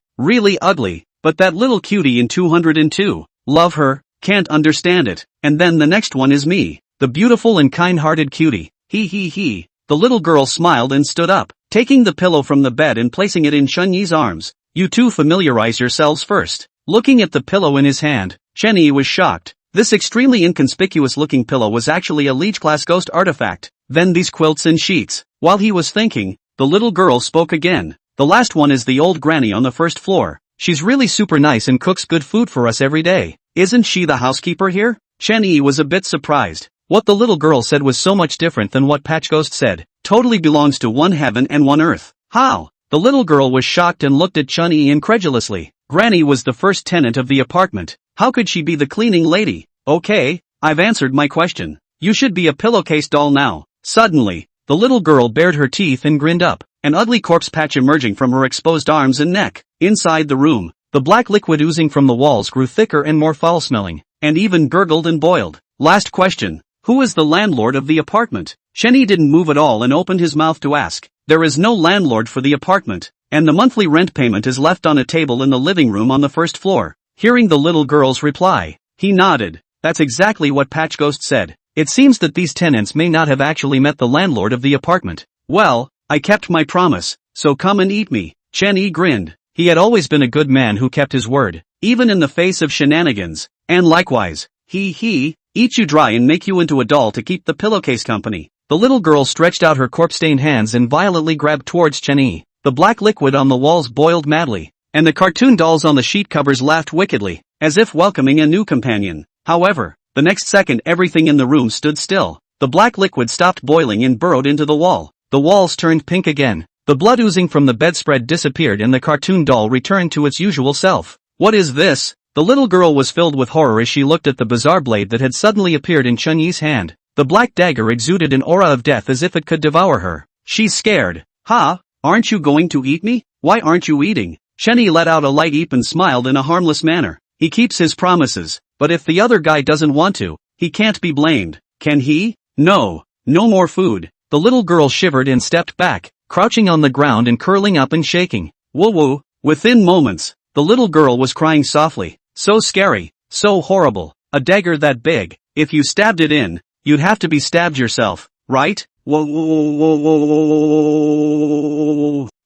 but that little cutie in 202, love her, can't understand it. And then the next one is me, the beautiful and kind-hearted cutie. He. The little girl smiled and stood up, taking the pillow from the bed and placing it in Chen-Yi's arms. "You two familiarize yourselves first." Looking at the pillow in his hand, Chen-Yi was shocked. This extremely inconspicuous-looking pillow was actually a Leech-class ghost artifact. Then these quilts and sheets. While he was thinking, the little girl spoke again. "The last one is the old granny on the first floor. She's really super nice and cooks good food for us every day. Isn't she the housekeeper here?" Chen-Yi was a bit surprised. What the little girl said was so much different than what Patch Ghost said. Totally belongs to one heaven and one earth. How? The little girl was shocked and looked at Chen-Yi incredulously. Granny was the first tenant of the apartment. How could she be the cleaning lady? Okay, I've answered my question. You should be a pillowcase doll now. Suddenly, the little girl bared her teeth and grinned up, an ugly corpse patch emerging from her exposed arms and neck. Inside the room, the black liquid oozing from the walls grew thicker and more foul-smelling, and even gurgled and boiled. Last question. Who is the landlord of the apartment? Chenny didn't move at all and opened his mouth to ask. There is no landlord for the apartment, and the monthly rent payment is left on a table in the living room on the first floor. Hearing the little girl's reply, he nodded. That's exactly what Patch Ghost said. It seems that these tenants may not have actually met the landlord of the apartment. Well, I kept my promise, so come and eat me. Chenny grinned. He had always been a good man who kept his word, even in the face of shenanigans. And likewise, he, eat you dry and make you into a doll to keep the pillowcase company. The little girl stretched out her corpse-stained hands and violently grabbed towards Chenny. The black liquid on the walls boiled madly, and the cartoon dolls on the sheet covers laughed wickedly, as if welcoming a new companion. However, the next second everything in the room stood still. The black liquid stopped boiling and burrowed into the wall. The walls turned pink again. The blood oozing from the bedspread disappeared and the cartoon doll returned to its usual self. What is this? The little girl was filled with horror as she looked at the bizarre blade that had suddenly appeared in Chunyi's hand. The black dagger exuded an aura of death as if it could devour her. She's scared. Ha? Aren't you going to eat me? Why aren't you eating? Chenny let out a light eep and smiled in a harmless manner. He keeps his promises, but if the other guy doesn't want to, he can't be blamed. Can he? No. No more food. The little girl shivered and stepped back, crouching on the ground and curling up and shaking. Woo-woo. Within moments, the little girl was crying softly. So scary. So horrible. A dagger that big. If you stabbed it in, you'd have to be stabbed yourself, right? Whoa.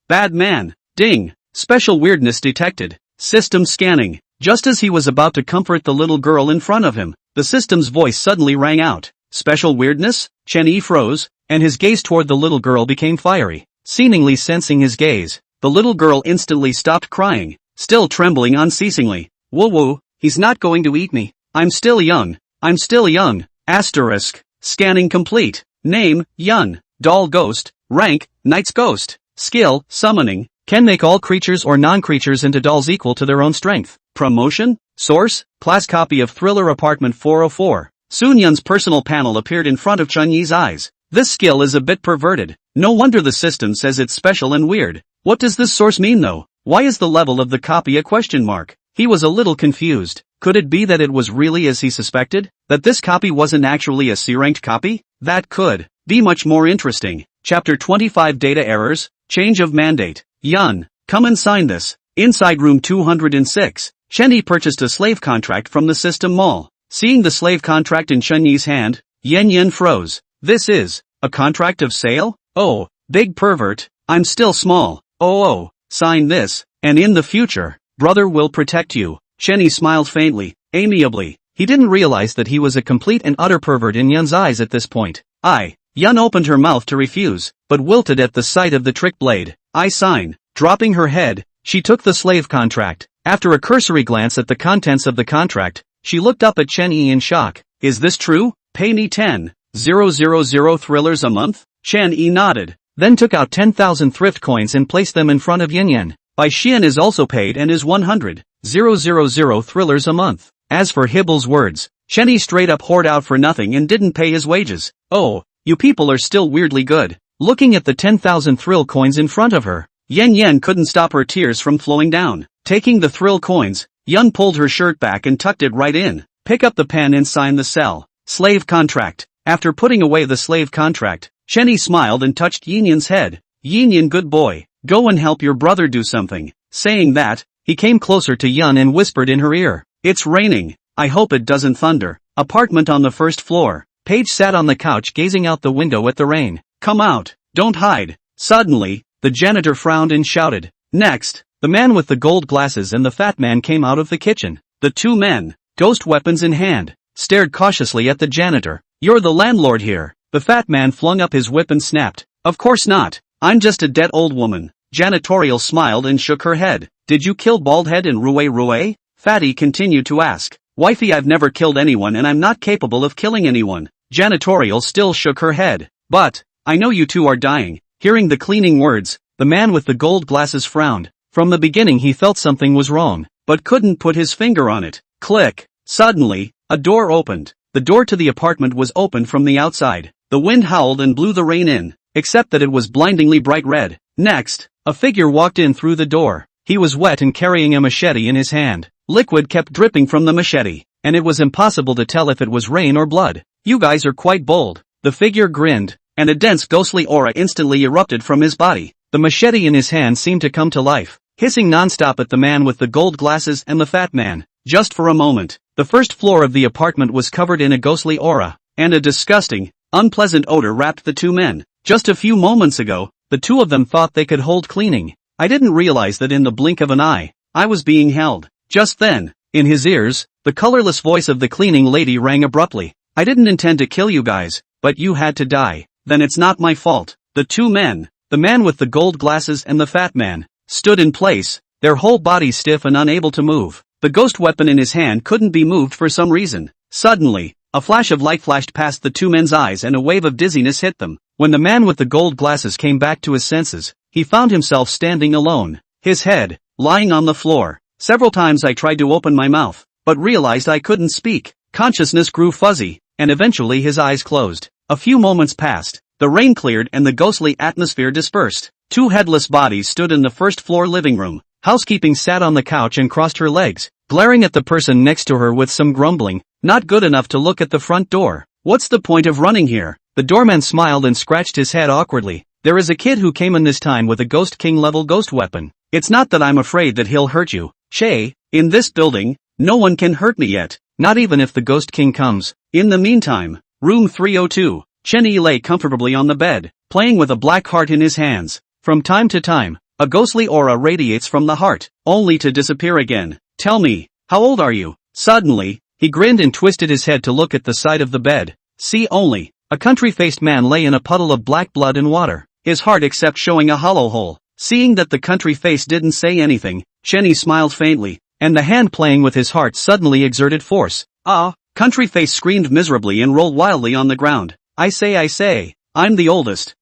Bad man. Ding. Special weirdness detected. System scanning. Just as he was about to comfort the little girl in front of him, the system's voice suddenly rang out. Special weirdness? Chenny froze, and his gaze toward the little girl became fiery. Seemingly sensing his gaze, the little girl instantly stopped crying, still trembling unceasingly. Woo-woo, he's not going to eat me. I'm still young. Asterisk. Scanning complete. Name, Yun. Doll ghost. Rank, Knight's ghost. Skill, summoning. Can make all creatures or non-creatures into dolls equal to their own strength. Promotion? Source? Class copy of Thriller Apartment 404. Soon Yun's personal panel appeared in front of Chunyi's eyes. This skill is a bit perverted. No wonder the system says it's special and weird. What does this source mean though? Why is the level of the copy a question mark? He was a little confused. Could it be that it was really as he suspected? That this copy wasn't actually a C-ranked copy? That could be much more interesting. Chapter 25 Data Errors. Change of Mandate. Yun, come and sign this. Inside room 206, Chenny purchased a slave contract from the system mall. Seeing the slave contract in Chunyi's hand, Yen froze. This is a contract of sale? Oh, big pervert. I'm still small. Oh, sign this, and in the future, brother will protect you. Chenny smiled faintly, amiably. He didn't realize that he was a complete and utter pervert in Yun's eyes at this point. Yun opened her mouth to refuse, but wilted at the sight of the trick blade. I sign. Dropping her head, she took the slave contract. After a cursory glance at the contents of the contract, she looked up at Chenyi in shock. Is this true? Pay me 10,000 thrillers a month? Chenyi nodded, then took out 10,000 thrift coins and placed them in front of Yin. Bai Xian is also paid and is 100,000 thrillers a month. As for Hibble's words, Chenyi straight up whored out for nothing and didn't pay his wages. Oh, you people are still weirdly good. Looking at the 10,000 thrill coins in front of her, Yen couldn't stop her tears from flowing down. Taking the thrill coins, Yun pulled her shirt back and tucked it right in. Pick up the pen and sign the cell. Slave contract. After putting away the slave contract, Chenyi smiled and touched Yinyan's head. Yinyan, good boy, go and help your brother do something. Saying that, he came closer to Yun and whispered in her ear. It's raining. I hope it doesn't thunder. Apartment on the first floor. Paige sat on the couch gazing out the window at the rain. Come out. Don't hide. Suddenly, the janitor frowned and shouted. Next, the man with the gold glasses and the fat man came out of the kitchen. The two men, ghost weapons in hand, stared cautiously at the janitor. You're the landlord here. The fat man flung up his whip and snapped. Of course not. I'm just a dead old woman. Janitorial smiled and shook her head. Did you kill Baldhead and Rue? Fatty continued to ask. Wifey, I've never killed anyone and I'm not capable of killing anyone. Janitorial still shook her head. But, I know you two are dying. Hearing the cleaning words, the man with the gold glasses frowned. From the beginning he felt something was wrong, but couldn't put his finger on it. Click. Suddenly, a door opened. The door to the apartment was opened from the outside. The wind howled and blew the rain in, except that it was blindingly bright red. Next, a figure walked in through the door. He was wet and carrying a machete in his hand. Liquid kept dripping from the machete, and it was impossible to tell if it was rain or blood. You guys are quite bold. The figure grinned, and a dense ghostly aura instantly erupted from his body. The machete in his hand seemed to come to life, hissing non-stop at the man with the gold glasses and the fat man. Just for a moment, the first floor of the apartment was covered in a ghostly aura, and a disgusting, unpleasant odor wrapped the two men. Just a few moments ago, the two of them thought they could hold cleaning. I didn't realize that in the blink of an eye, I was being held. Just then, in his ears, the colorless voice of the cleaning lady rang abruptly. I didn't intend to kill you guys, but you had to die. Then it's not my fault. The two men, the man with the gold glasses and the fat man, stood in place, their whole bodies stiff and unable to move. The ghost weapon in his hand couldn't be moved for some reason. Suddenly, a flash of light flashed past the two men's eyes and a wave of dizziness hit them. When the man with the gold glasses came back to his senses, he found himself standing alone, his head lying on the floor. Several times I tried to open my mouth, but realized I couldn't speak. Consciousness grew fuzzy, and eventually his eyes closed. A few moments passed, the rain cleared and the ghostly atmosphere dispersed. Two headless bodies stood in the first-floor living room. Housekeeping sat on the couch and crossed her legs, glaring at the person next to her with some grumbling. Not good enough to look at the front door. What's the point of running here? The doorman smiled and scratched his head awkwardly. There is a kid who came in this time with a Ghost King-level ghost weapon. It's not that I'm afraid that he'll hurt you. Che, in this building, no one can hurt me yet, not even if the Ghost King comes. In the meantime, room 302, Chenny lay comfortably on the bed, playing with a black heart in his hands. From time to time, a ghostly aura radiates from the heart, only to disappear again. Tell me, how old are you? Suddenly, he grinned and twisted his head to look at the side of the bed. See only, a country-faced man lay in a puddle of black blood and water, his heart except showing a hollow hole. Seeing that the country face didn't say anything, Chenny smiled faintly, and the hand playing with his heart suddenly exerted force. Ah! Country face screamed miserably and rolled wildly on the ground. I say, I'm the oldest.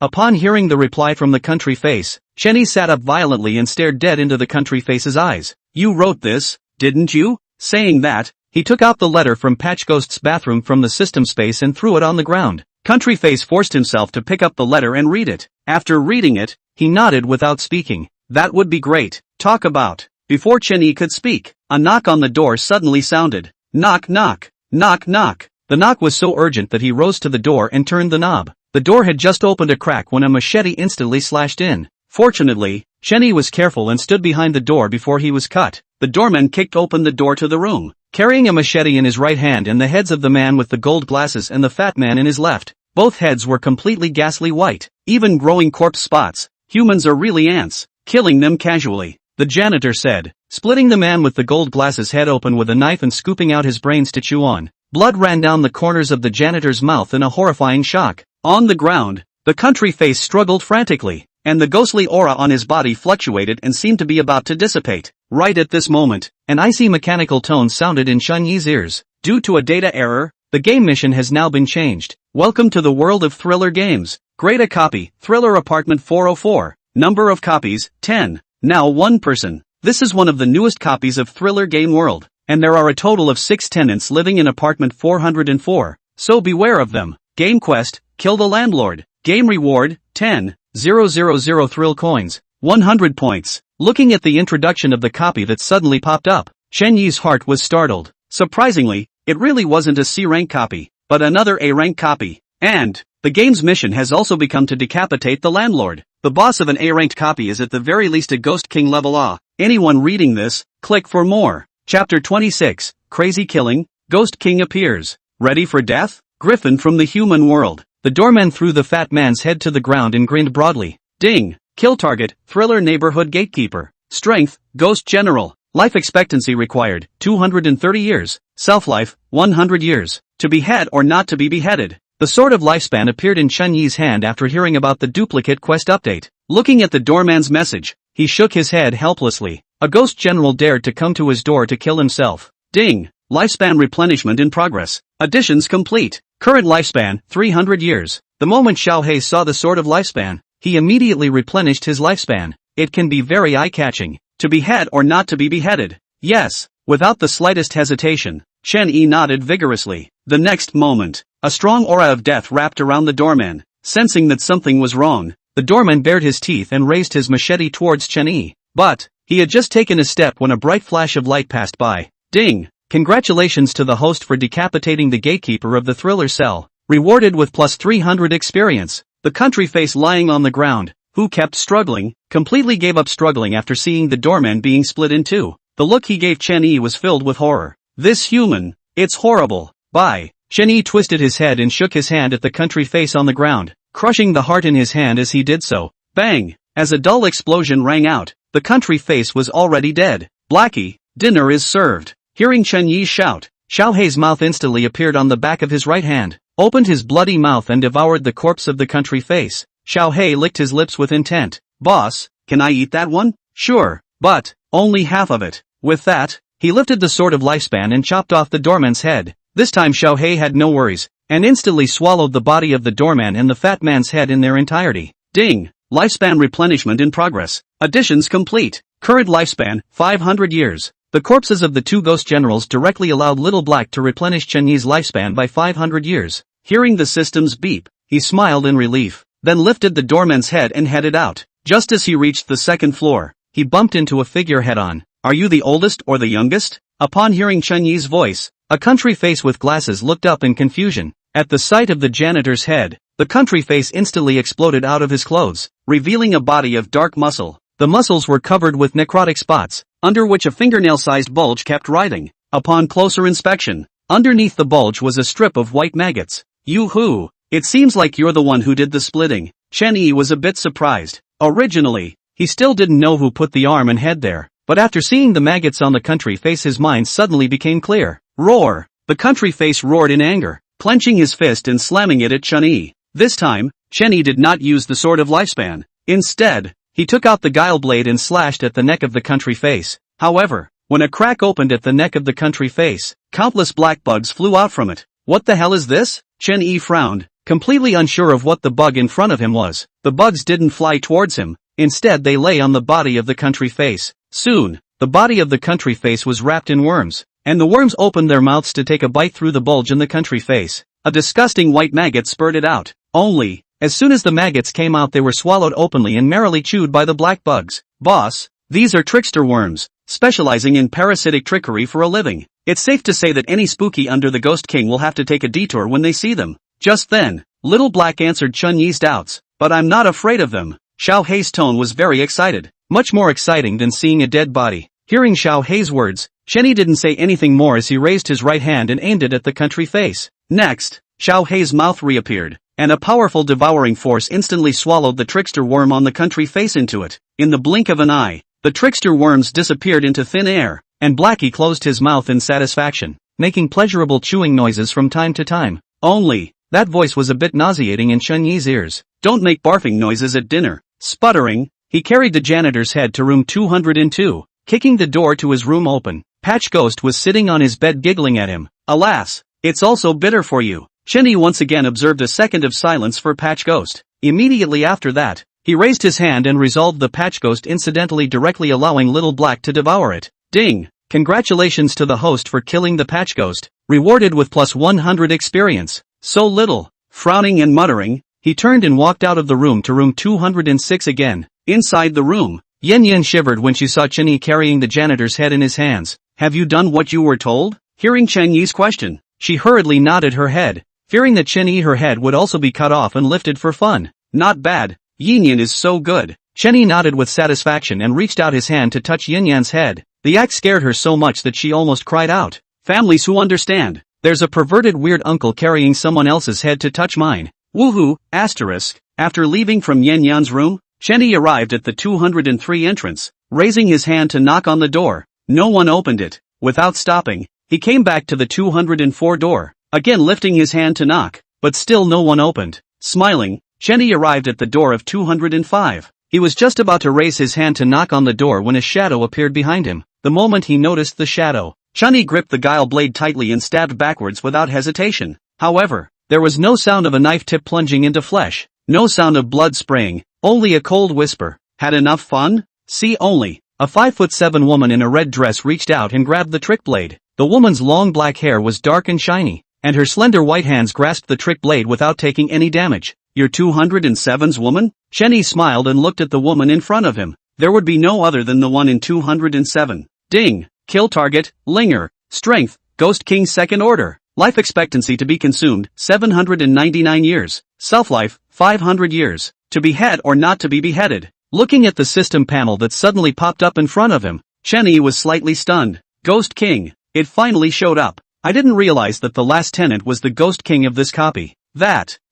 Upon hearing the reply from the country face, Chenny sat up violently and stared dead into the country face's eyes. You wrote this, didn't you? Saying that, he took out the letter from Patch Ghost's bathroom from the system space and threw it on the ground. Country face forced himself to pick up the letter and read it. After reading it, he nodded without speaking. That would be great. Talk about. Before Chenny could speak, a knock on the door suddenly sounded. Knock knock, knock knock. The knock was so urgent that he rose to the door and turned the knob. The door had just opened a crack when a machete instantly slashed in. Fortunately, Chenny was careful and stood behind the door before he was cut. The doorman kicked open the door to the room, carrying a machete in his right hand and the heads of the man with the gold glasses and the fat man in his left. Both heads were completely ghastly white, even growing corpse spots. Humans are really ants, killing them casually, the janitor said, splitting the man with the gold glasses head open with a knife and scooping out his brains to chew on. Blood ran down the corners of the janitor's mouth in a horrifying shock. On the ground, the country face struggled frantically, and the ghostly aura on his body fluctuated and seemed to be about to dissipate. Right at this moment, an icy mechanical tone sounded in Shun Yi's ears. Due to a data error, the game mission has now been changed. Welcome to the world of thriller games. Grade a copy, Thriller Apartment 404. Number of copies, 10. Now 1 person. This is one of the newest copies of Thriller Game World, and there are a total of 6 tenants living in apartment 404, so beware of them. Game quest, kill the landlord. Game reward, 10,000 thrill coins, 100 points. Looking at the introduction of the copy that suddenly popped up, Chen Yi's heart was startled. Surprisingly, it really wasn't a C-rank copy, but another A-rank copy. And the game's mission has also become to decapitate the landlord. The boss of an A-ranked copy is at the very least a Ghost King level. Anyone reading this, click for more. Chapter 26, Crazy Killing, Ghost King appears. Ready for death? Griffin from the human world. The doorman threw the fat man's head to the ground and grinned broadly. Ding! Kill target, Thriller Neighborhood Gatekeeper. Strength, Ghost General. Life expectancy required, 230 years. Self-life, 100 years. To behead or not to be beheaded. The sword of lifespan appeared in Chen Yi's hand after hearing about the duplicate quest update. Looking at the doorman's message, he shook his head helplessly. A ghost general dared to come to his door to kill himself. Ding! Lifespan replenishment in progress. Additions complete. Current lifespan, 300 years. The moment Xiao He saw the sword of lifespan, he immediately replenished his lifespan. It can be very eye-catching. To behead or not to be beheaded. Yes. Without the slightest hesitation, Chen Yi nodded vigorously. The next moment, a strong aura of death wrapped around the doorman. Sensing that something was wrong, the doorman bared his teeth and raised his machete towards Chen Yi. But, he had just taken a step when a bright flash of light passed by. Ding! Congratulations to the host for decapitating the gatekeeper of the thriller cell. Rewarded with plus 300 experience. The country face lying on the ground, who kept struggling, completely gave up struggling after seeing the doorman being split in two. The look he gave Chen Yi was filled with horror. This human, it's horrible. Bye. Chen Yi twisted his head and shook his hand at the country face on the ground, crushing the heart in his hand as he did so. Bang! As a dull explosion rang out, the country face was already dead. Blackie, dinner is served. Hearing Chen Yi's shout, Xiao Hei's mouth instantly appeared on the back of his right hand, opened his bloody mouth and devoured the corpse of the country face. Xiao Hei licked his lips with intent. Boss, can I eat that one? Sure, but only half of it. With that, he lifted the sword of lifespan and chopped off the doorman's head. This time Xiao Hei had no worries, and instantly swallowed the body of the doorman and the fat man's head in their entirety. Ding! Lifespan replenishment in progress. Additions complete. Current lifespan, 500 years. The corpses of the two ghost generals directly allowed Little Black to replenish Chen Yi's lifespan by 500 years. Hearing the system's beep, he smiled in relief, then lifted the doorman's head and headed out. Just as he reached the second floor, he bumped into a figure head-on. Are you the oldest or the youngest? Upon hearing Chen Yi's voice, a country face with glasses looked up in confusion. At the sight of the janitor's head, the country face instantly exploded out of his clothes, revealing a body of dark muscle. The muscles were covered with necrotic spots, under which a fingernail-sized bulge kept writhing. Upon closer inspection, underneath the bulge was a strip of white maggots. Yoo-hoo! It seems like you're the one who did the splitting. Chen Yi was a bit surprised. Originally, he still didn't know who put the arm and head there, but after seeing the maggots on the country face his mind suddenly became clear. Roar! The country face roared in anger, clenching his fist and slamming it at Chen Yi. This time, Chen Yi did not use the sword of lifespan. Instead, he took out the guile blade and slashed at the neck of the country face. However, when a crack opened at the neck of the country face, countless black bugs flew out from it. What the hell is this? Chen Yi frowned, completely unsure of what the bug in front of him was. The bugs didn't fly towards him, instead they lay on the body of the country face. Soon, the body of the country face was wrapped in worms, and the worms opened their mouths to take a bite through the bulge in the country face. A disgusting white maggot spurted out. Only, as soon as the maggots came out they were swallowed openly and merrily chewed by the black bugs. Boss, these are trickster worms, specializing in parasitic trickery for a living. It's safe to say that any spooky under the Ghost King will have to take a detour when they see them. Just then, Little Black answered Chen Yi's doubts. But I'm not afraid of them. Xiao Hei's tone was very excited, much more exciting than seeing a dead body. Hearing Xiao Hei's words, Chen Yi didn't say anything more as he raised his right hand and aimed it at the country face. Next, Xiao Hei's mouth reappeared, and a powerful devouring force instantly swallowed the trickster worm on the country face into it. In the blink of an eye, the trickster worms disappeared into thin air, and Blackie closed his mouth in satisfaction, making pleasurable chewing noises from time to time. Only, that voice was a bit nauseating in Chen Yi's ears. Don't make barfing noises at dinner. Sputtering, he carried the janitor's head to room 202, kicking the door to his room open. Patch Ghost was sitting on his bed giggling at him. Alas, it's also bitter for you. Chen Yi once again observed a second of silence for Patch Ghost. Immediately after that, he raised his hand and resolved the Patch Ghost, incidentally directly allowing Little Black to devour it. Ding! Congratulations to the host for killing the Patch Ghost, rewarded with plus 100 experience. So little. Frowning and muttering, he turned and walked out of the room to room 206 again. Inside the room, Yen Yen shivered when she saw Chen Yi carrying the janitor's head in his hands. Have you done what you were told? Hearing Chen Yi's question, she hurriedly nodded her head, fearing that Chen Yi her head would also be cut off and lifted for fun. Not bad. Yin Yan is so good. Chen Yi nodded with satisfaction and reached out his hand to touch Yin Yan's head. The act scared her so much that she almost cried out. Families who understand. There's a perverted weird uncle carrying someone else's head to touch mine. Woohoo, asterisk. After leaving from Yen Yan's room, Chen Yi arrived at the 203 entrance, raising his hand to knock on the door. No one opened it. Without stopping, he came back to the 204 door, again lifting his hand to knock, but still no one opened. Smiling, Chen Yi arrived at the door of 205. He was just about to raise his hand to knock on the door when a shadow appeared behind him. The moment he noticed the shadow, Chen Yi gripped the guile blade tightly and stabbed backwards without hesitation. However, there was no sound of a knife tip plunging into flesh, no sound of blood spraying, only a cold whisper. Had enough fun? See only. A 5'7" woman in a red dress reached out and grabbed the trick blade. The woman's long black hair was dark and shiny, and her slender white hands grasped the trick blade without taking any damage. "You're 207's woman?" Chenyi smiled and looked at the woman in front of him. There would be no other than the one in 207. Ding! Kill target, Linger. Strength, Ghost King second order. Life expectancy to be consumed, 799 years. Self-life, 500 years. To behead or not to be beheaded. Looking at the system panel that suddenly popped up in front of him, Chenyi was slightly stunned. Ghost King. It finally showed up. I didn't realize that the last tenant was the Ghost King of this copy.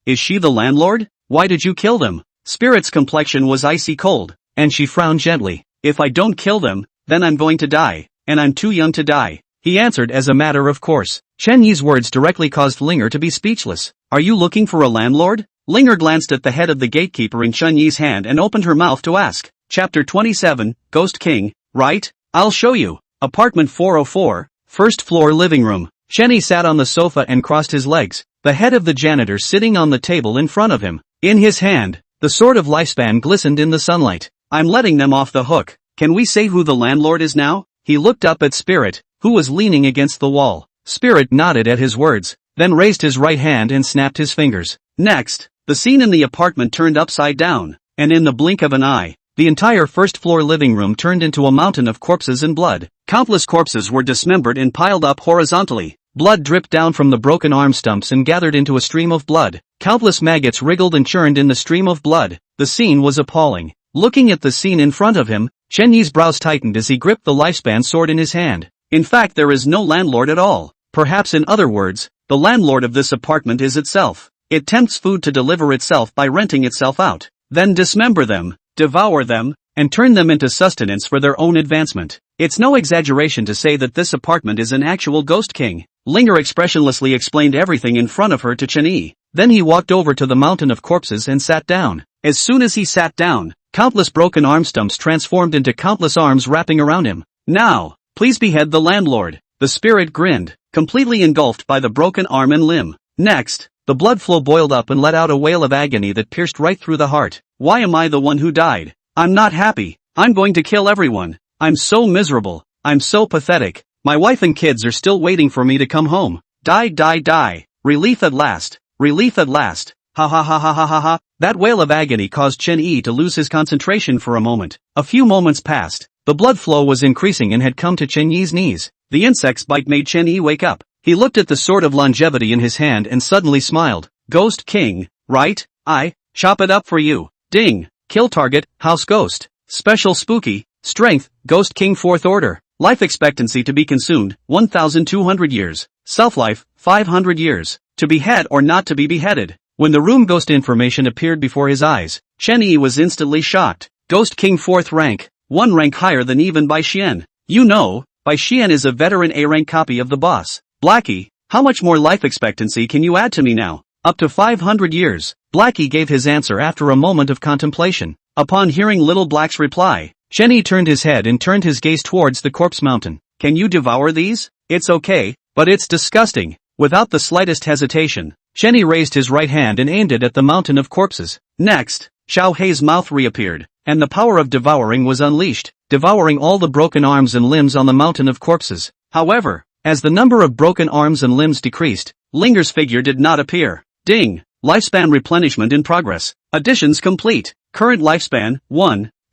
Is she the landlord? Why did you kill them? Spirit's complexion was icy cold, and she frowned gently. If I don't kill them, then I'm going to die, and I'm too young to die, he answered as a matter of course. Chenyi's words directly caused Linger to be speechless. Are you looking for a landlord? Linger glanced at the head of the gatekeeper in Chenyi's hand and opened her mouth to ask. Chapter 27, Ghost King, right? I'll show you. Apartment 404, first floor living room. Chenyi sat on the sofa and crossed his legs, the head of the janitor sitting on the table in front of him. In his hand, the sword of lifespan glistened in the sunlight. I'm letting them off the hook. Can we say who the landlord is now? He looked up at Spirit, who was leaning against the wall. Spirit nodded at his words, then raised his right hand and snapped his fingers. Next, the scene in the apartment turned upside down, and in the blink of an eye, the entire first-floor living room turned into a mountain of corpses and blood. Countless corpses were dismembered and piled up horizontally. Blood dripped down from the broken arm stumps and gathered into a stream of blood. Countless maggots wriggled and churned in the stream of blood. The scene was appalling. Looking at the scene in front of him, Chenyi's brows tightened as he gripped the lifespan sword in his hand. In fact, there is no landlord at all. Perhaps in other words, the landlord of this apartment is itself. It tempts food to deliver itself by renting itself out, then dismember them, devour them, and turn them into sustenance for their own advancement. It's no exaggeration to say that this apartment is an actual Ghost King. Linger expressionlessly explained everything in front of her to Chenyi. Then he walked over to the mountain of corpses and sat down. As soon as he sat down, countless broken arm stumps transformed into countless arms wrapping around him. Now, please behead the landlord. The spirit grinned, completely engulfed by the broken arm and limb. Next, the blood flow boiled up and let out a wail of agony that pierced right through the heart. Why am I the one who died? I'm not happy. I'm going to kill everyone. I'm so miserable. I'm so pathetic. My wife and kids are still waiting for me to come home. Die, die, die. Relief at last. Relief at last. Ha ha ha ha ha ha ha. That wail of agony caused Chenyi to lose his concentration for a moment. A few moments passed. The blood flow was increasing and had come to Chenyi's knees. The insect's bite made Chenyi wake up. He looked at the sword of longevity in his hand and suddenly smiled. Ghost King, right? I chop it up for you. Ding. Kill target, House Ghost. Special spooky. Strength, Ghost King 4th order. Life expectancy to be consumed, 1,200 years. Self-life, 500 years. To behead or not to be beheaded. When the room ghost information appeared before his eyes, Chenyi was instantly shocked. Ghost King 4th rank, 1 rank higher than even Bai Xian. You know, Bai Xian is a veteran A-rank copy of the boss. Blackie, how much more life expectancy can you add to me now? Up to 500 years. Blackie gave his answer after a moment of contemplation. Upon hearing Little Black's reply, Chenyi turned his head and turned his gaze towards the corpse mountain. Can you devour these? It's okay, but it's disgusting. Without the slightest hesitation, Chenyi raised his right hand and aimed it at the mountain of corpses. Next, Xiao Hei's mouth reappeared, and the power of devouring was unleashed, devouring all the broken arms and limbs on the mountain of corpses. However, as the number of broken arms and limbs decreased, Linger's figure did not appear. Ding! Lifespan replenishment in progress. Additions complete. Current lifespan,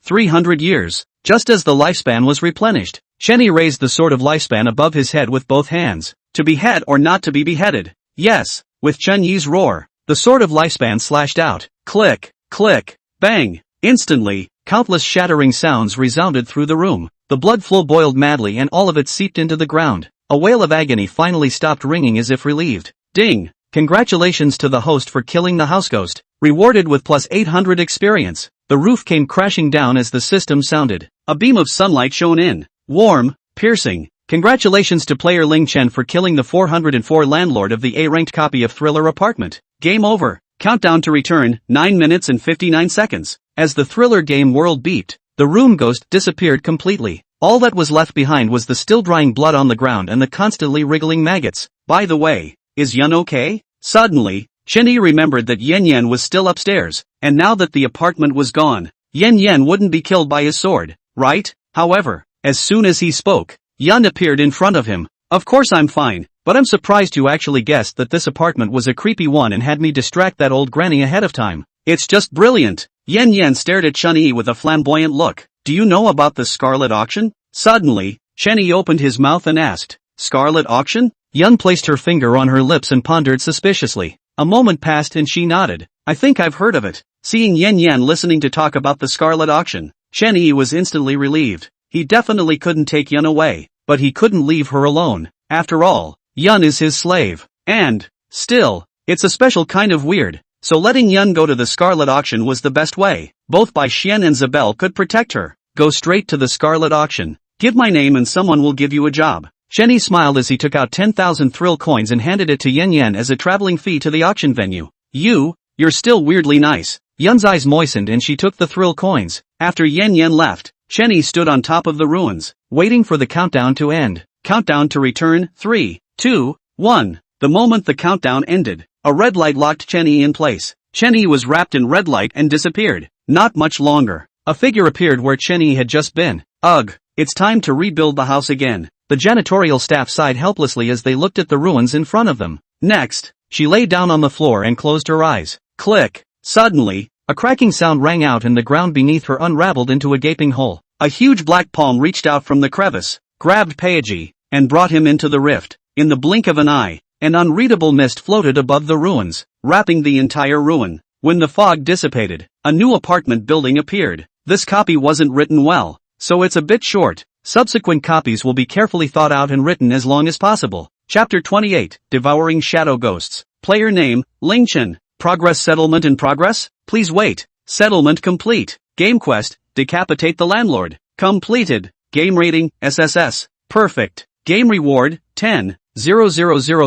300 years. Just as the lifespan was replenished, Chenyi raised the sword of lifespan above his head with both hands. To behead or not to be beheaded? Yes. With Chenyi's roar, the sword of lifespan slashed out. Click, click, bang. Instantly, countless shattering sounds resounded through the room. The blood flow boiled madly and all of it seeped into the ground. A wail of agony finally stopped ringing as if relieved. Ding! Congratulations to the host for killing the house ghost. Rewarded with plus 800 experience. The roof came crashing down as the system sounded. A beam of sunlight shone in. Warm, piercing. Congratulations to player Ling Chen for killing the 404 landlord of the A-ranked copy of Thriller Apartment. Game over. Countdown to return, 9 minutes and 59 seconds. As the Thriller game world beeped, the room ghost disappeared completely. All that was left behind was the still drying blood on the ground and the constantly wriggling maggots. By the way, is Yun okay? Suddenly, Chenyi remembered that Yen Yen was still upstairs, and now that the apartment was gone, Yen Yen wouldn't be killed by his sword, right? However, as soon as he spoke, Yun appeared in front of him. Of course I'm fine, but I'm surprised you actually guessed that this apartment was a creepy one and had me distract that old granny ahead of time. It's just brilliant. Yen Yen stared at Chun-Yi with a flamboyant look. Do you know about the Scarlet Auction? Suddenly, Chen-Yi opened his mouth and asked, Scarlet Auction? Yun placed her finger on her lips and pondered suspiciously. A moment passed and she nodded. I think I've heard of it. Seeing Yen Yen listening to talk about the Scarlet Auction, Chen-Yi was instantly relieved. He definitely couldn't take Yun away, but he couldn't leave her alone. After all, Yun is his slave. And, still, it's a special kind of weird. So letting Yun go to the Scarlet Auction was the best way. Both Bai Xian and Zabel could protect her. Go straight to the Scarlet Auction. Give my name and someone will give you a job. Chen-Yi smiled as he took out 10,000 thrill coins and handed it to Yen Yen as a traveling fee to the auction venue. You're still weirdly nice. Yun's eyes moistened and she took the thrill coins. After Yen Yen left, Chen-Yi stood on top of the ruins, waiting for the countdown to end. Countdown to return, 3, 2, 1. The moment the countdown ended, a red light locked Chen-Yi in place. Chen-Yi was wrapped in red light and disappeared. Not much longer. A figure appeared where Chen-Yi had just been. Ugh, it's time to rebuild the house again. The janitorial staff sighed helplessly as they looked at the ruins in front of them. Next, she lay down on the floor and closed her eyes. Click. Suddenly, a cracking sound rang out and the ground beneath her unraveled into a gaping hole. A huge black palm reached out from the crevice, grabbed Peiji, and brought him into the rift. In the blink of an eye, an unreadable mist floated above the ruins, wrapping the entire ruin. When the fog dissipated, a new apartment building appeared. This copy wasn't written well, so it's a bit short. Subsequent copies will be carefully thought out and written as long as possible. Chapter 28, Devouring Shadow Ghosts. Player name, Ling Chen. Progress settlement in progress? Please wait. Settlement complete. Game quest, decapitate the landlord. Completed. Game rating, SSS. Perfect. Game reward, 10,000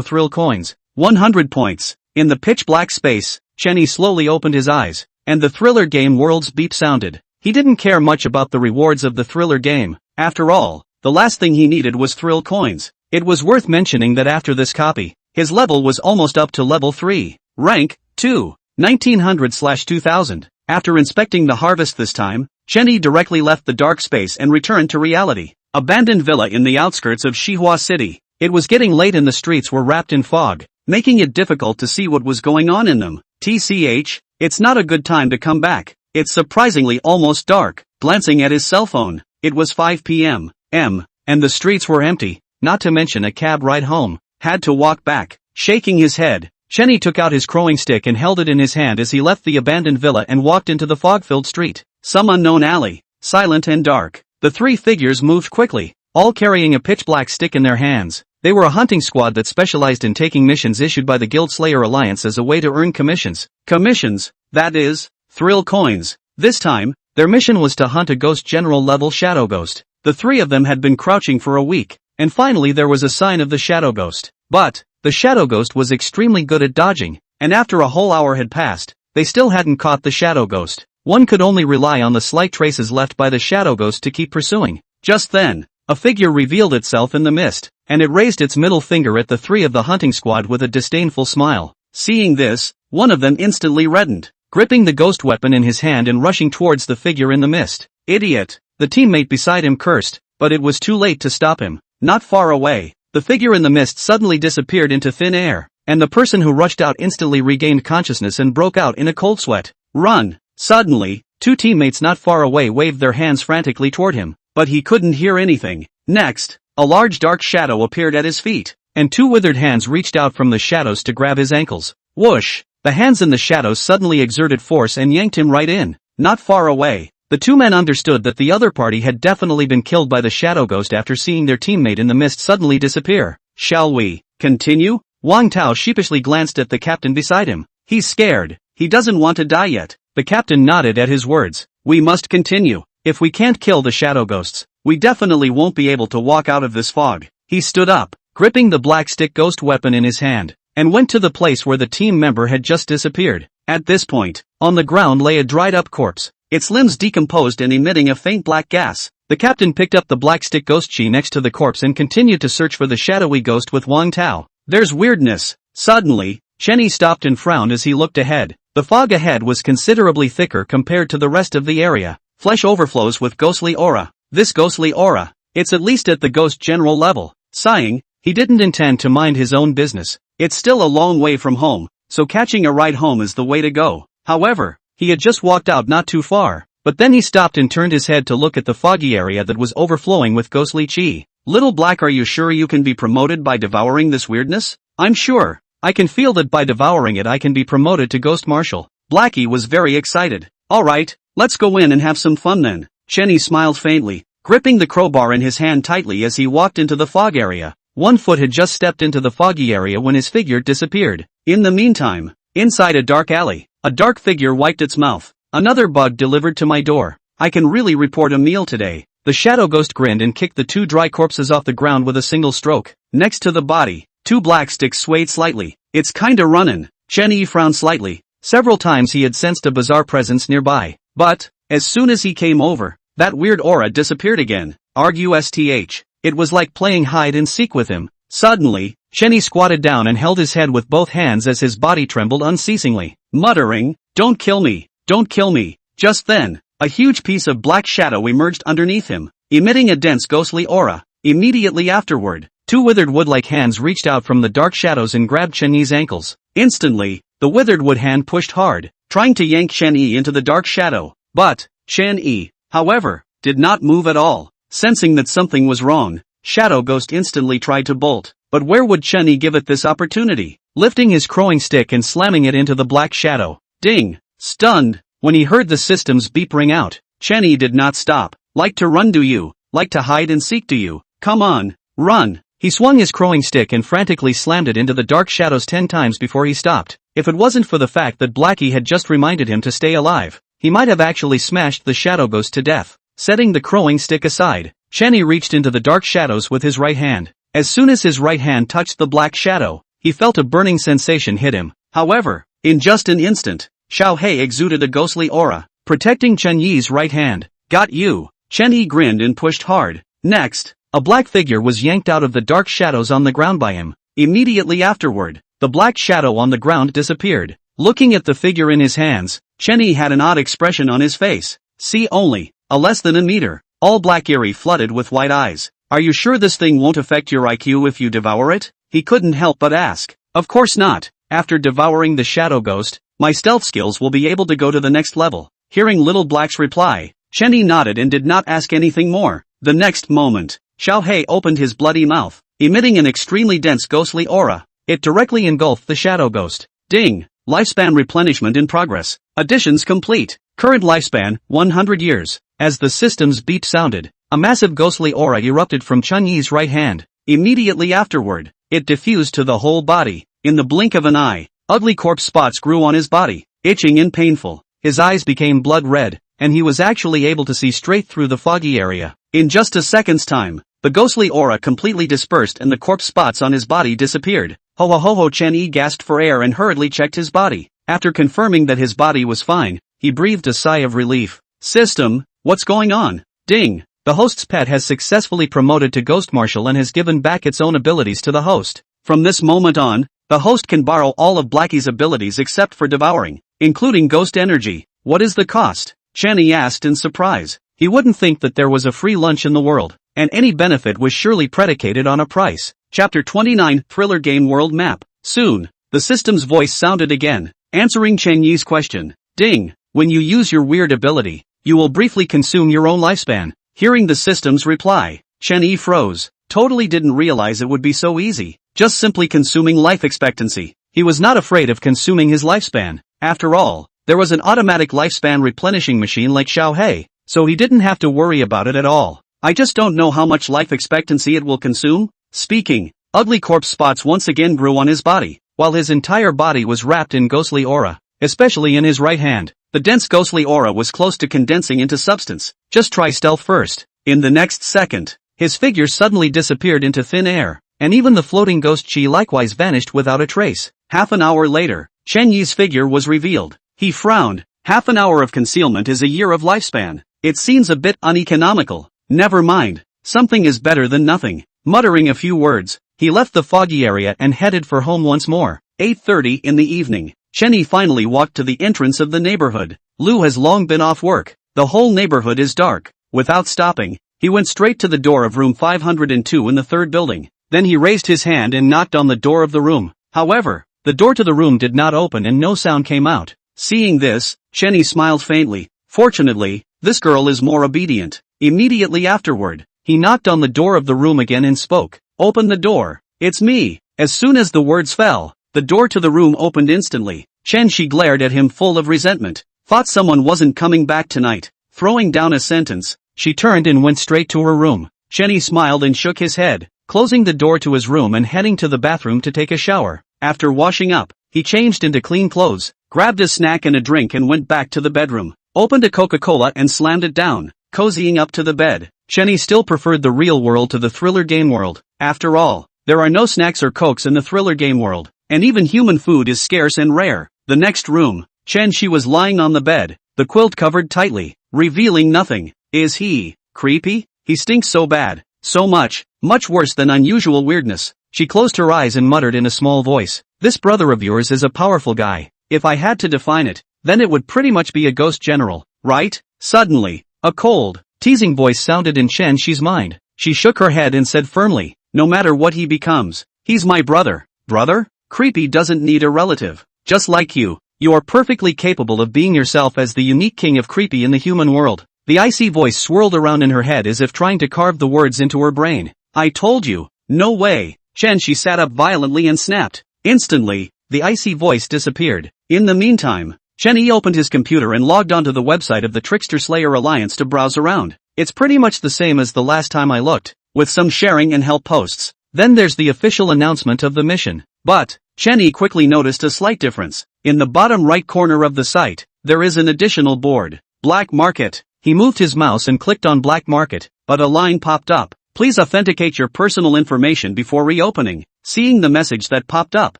thrill coins. 100 points. In the pitch black space, Chen-Yi slowly opened his eyes, and the thriller game world's beep sounded. He didn't care much about the rewards of the thriller game. After all, the last thing he needed was thrill coins. It was worth mentioning that after this copy, his level was almost up to level 3. Rank, 2. 1900/2000. After inspecting the harvest this time, Chen-Yi directly left the dark space and returned to reality. Abandoned villa in the outskirts of Shihua City. It was getting late and the streets were wrapped in fog, making it difficult to see what was going on in them. TCH, it's not a good time to come back. It's surprisingly almost dark. Glancing at his cell phone, it was 5 p.m. and the streets were empty, not to mention a cab ride home. Had to walk back. Shaking his head, Chen-Yi took out his crowing stick and held it in his hand as he left the abandoned villa and walked into the fog-filled street. Some unknown alley, silent and dark. The three figures moved quickly, all carrying a pitch-black stick in their hands. They were a hunting squad that specialized in taking missions issued by the Guild Slayer Alliance as a way to earn commissions. Commissions, that is, thrill coins. This time, their mission was to hunt a ghost general-level shadow ghost. The three of them had been crouching for a week, and finally there was a sign of the shadow ghost. But, the shadow ghost was extremely good at dodging, and after a whole hour had passed, they still hadn't caught the shadow ghost. One could only rely on the slight traces left by the shadow ghost to keep pursuing. Just then, a figure revealed itself in the mist, and it raised its middle finger at the three of the hunting squad with a disdainful smile. Seeing this, one of them instantly reddened, gripping the ghost weapon in his hand and rushing towards the figure in the mist. Idiot! The teammate beside him cursed, but it was too late to stop him. Not far away, the figure in the mist suddenly disappeared into thin air, and the person who rushed out instantly regained consciousness and broke out in a cold sweat. Run! Suddenly, two teammates not far away waved their hands frantically toward him, but he couldn't hear anything. Next, a large dark shadow appeared at his feet, and two withered hands reached out from the shadows to grab his ankles. Whoosh! The hands in the shadows suddenly exerted force and yanked him right in. Not far away, the two men understood that the other party had definitely been killed by the shadow ghost after seeing their teammate in the mist suddenly disappear. Shall we continue? Wang Tao sheepishly glanced at the captain beside him. He's scared. He doesn't want to die yet. The captain nodded at his words. We must continue. If we can't kill the shadow ghosts, we definitely won't be able to walk out of this fog. He stood up, gripping the black stick ghost weapon in his hand, and went to the place where the team member had just disappeared. At this point, on the ground lay a dried-up corpse, its limbs decomposed and emitting a faint black gas. The captain picked up the black stick ghost chi next to the corpse and continued to search for the shadowy ghost with Wang Tao. There's weirdness. Suddenly, Chen-Yi stopped and frowned as he looked ahead. The fog ahead was considerably thicker compared to the rest of the area. Flesh overflows with ghostly aura. This ghostly aura, it's at least at the ghost general level. Sighing, He didn't intend to mind his own business. It's still a long way from home, so catching a ride home is the way to go. However, he had just walked out not too far, but then he stopped and turned his head to look at the foggy area that was overflowing with ghostly chi. Little Black, are you sure you can be promoted by devouring this weirdness? I'm sure. I can feel that by devouring it I can be promoted to Ghost Marshal. Blackie was very excited. Alright, let's go in and have some fun then. Chenny smiled faintly, gripping the crowbar in his hand tightly as he walked into the fog area. One foot had just stepped into the foggy area when his figure disappeared. In the meantime, inside a dark alley, a dark figure wiped its mouth. Another bug delivered to my door. I can really report a meal today. The shadow ghost grinned and kicked the two dry corpses off the ground with a single stroke. Next to the body, two black sticks swayed slightly. It's kinda runnin'. Chenny frowned slightly. Several times he had sensed a bizarre presence nearby. But, as soon as he came over, that weird aura disappeared again. Argusth. It was like playing hide and seek with him. Suddenly, Chenny squatted down and held his head with both hands as his body trembled unceasingly, muttering, "Don't kill me, don't kill me." Just then, a huge piece of black shadow emerged underneath him, emitting a dense ghostly aura. Immediately afterward, two withered wood-like hands reached out from the dark shadows and grabbed Chenyi's ankles. Instantly, the withered wood hand pushed hard, trying to yank Chenyi into the dark shadow. But, Chenyi, however, did not move at all. Sensing that something was wrong, Shadow Ghost instantly tried to bolt. But where would Chenyi give it this opportunity? Lifting his crowing stick and slamming it into the black shadow. Ding! Stunned, when he heard the system's beep ring out, Chenyi did not stop. Like to run, do you? Like to hide and seek, do you? Come on, run! He swung his crowing stick and frantically slammed it into the dark shadows 10 times before he stopped. If it wasn't for the fact that Blackie had just reminded him to stay alive, he might have actually smashed the Shadow Ghost to death. Setting the crowing stick aside, Chenyi reached into the dark shadows with his right hand. As soon as his right hand touched the black shadow, he felt a burning sensation hit him. However, in just an instant, Xiao Hei exuded a ghostly aura, protecting Chenyi's right hand. Got you! Chenyi grinned and pushed hard. Next, a black figure was yanked out of the dark shadows on the ground by him. Immediately afterward, the black shadow on the ground disappeared. Looking at the figure in his hands, Chenyi had an odd expression on his face. See only, a less than a meter, all black eerie flooded with white eyes. Are you sure this thing won't affect your IQ if you devour it? He couldn't help but ask. Of course not. After devouring the Shadow Ghost, my stealth skills will be able to go to the next level. Hearing Little Black's reply, Chenyi nodded and did not ask anything more. The next moment, Xiao Hei opened his bloody mouth, emitting an extremely dense ghostly aura. It directly engulfed the Shadow Ghost. Ding! Lifespan replenishment in progress. Additions complete. Current lifespan, 100 years. As the system's beep sounded, a massive ghostly aura erupted from Chenyi's right hand. Immediately afterward, it diffused to the whole body. In the blink of an eye, ugly corpse spots grew on his body, itching and painful. His eyes became blood red, and he was actually able to see straight through the foggy area. In just a second's time, the ghostly aura completely dispersed and the corpse spots on his body disappeared. Ho ho ho ho! Chenyi gasped for air and hurriedly checked his body. After confirming that his body was fine, he breathed a sigh of relief. System, what's going on? Ding! The host's pet has successfully promoted to Ghost Marshal and has given back its own abilities to the host. From this moment on, the host can borrow all of Blackie's abilities except for devouring, including ghost energy. What is the cost? Chenyi asked in surprise. He wouldn't think that there was a free lunch in the world, and any benefit was surely predicated on a price. Chapter 29, Thriller Game World Map. Soon, the system's voice sounded again, answering Chenyi's question. Ding! When you use your weird ability, you will briefly consume your own lifespan. Hearing the system's reply, Chenyi froze. Totally didn't realize it would be so easy, just simply consuming life expectancy. He was not afraid of consuming his lifespan. After all, there was an automatic lifespan replenishing machine like Xiao Hei, so he didn't have to worry about it at all. I just don't know how much life expectancy it will consume. Speaking, ugly corpse spots once again grew on his body, while his entire body was wrapped in ghostly aura, especially in his right hand. The dense ghostly aura was close to condensing into substance. Just try stealth first. In the next second, his figure suddenly disappeared into thin air, and even the floating ghost chi likewise vanished without a trace. Half an hour later, Chenyi's figure was revealed. He frowned. Half an hour of concealment is a year of lifespan. It seems a bit uneconomical. Never mind. Something is better than nothing. Muttering a few words, he left the foggy area and headed for home once more. 8:30 in the evening. Chenyi finally walked to the entrance of the neighborhood. Lu has long been off work. The whole neighborhood is dark. Without stopping, he went straight to the door of room 502 in the third building. Then he raised his hand and knocked on the door of the room. However, the door to the room did not open and no sound came out. Seeing this, Chenny smiled faintly. Fortunately, this girl is more obedient. Immediately afterward, he knocked on the door of the room again and spoke. Open the door. It's me. As soon as the words fell, the door to the room opened instantly. She glared at him full of resentment. Thought someone wasn't coming back tonight. Throwing down a sentence, she turned and went straight to her room. Chenny smiled and shook his head, closing the door to his room and heading to the bathroom to take a shower. After washing up, he changed into clean clothes, grabbed a snack and a drink and went back to the bedroom. Opened a Coca-Cola and slammed it down, cozying up to the bed. Chenny still preferred the real world to the thriller game world. After all, there are no snacks or cokes in the thriller game world, and even human food is scarce and rare. The next room, she was lying on the bed, the quilt covered tightly, revealing nothing. Is he creepy? He stinks so bad, so much worse than unusual weirdness. She closed her eyes and muttered in a small voice, this brother of yours is a powerful guy. If I had to define it, then it would pretty much be a ghost general, right? Suddenly, a cold, teasing voice sounded in Shenxi's mind. She shook her head and said firmly, no matter what he becomes, he's my brother. Brother? Creepy doesn't need a relative. Just like you are perfectly capable of being yourself as the unique king of creepy in the human world. The icy voice swirled around in her head as if trying to carve the words into her brain. I told you. No way. She sat up violently and snapped. Instantly, the icy voice disappeared. In the meantime, Chenny opened his computer and logged onto the website of the Trickster Slayer Alliance to browse around. It's pretty much the same as the last time I looked, with some sharing and help posts. Then there's the official announcement of the mission. But, Chenny quickly noticed a slight difference. In the bottom right corner of the site, there is an additional board. Black Market. He moved his mouse and clicked on Black Market, but a line popped up. Please authenticate your personal information before reopening. Seeing the message that popped up,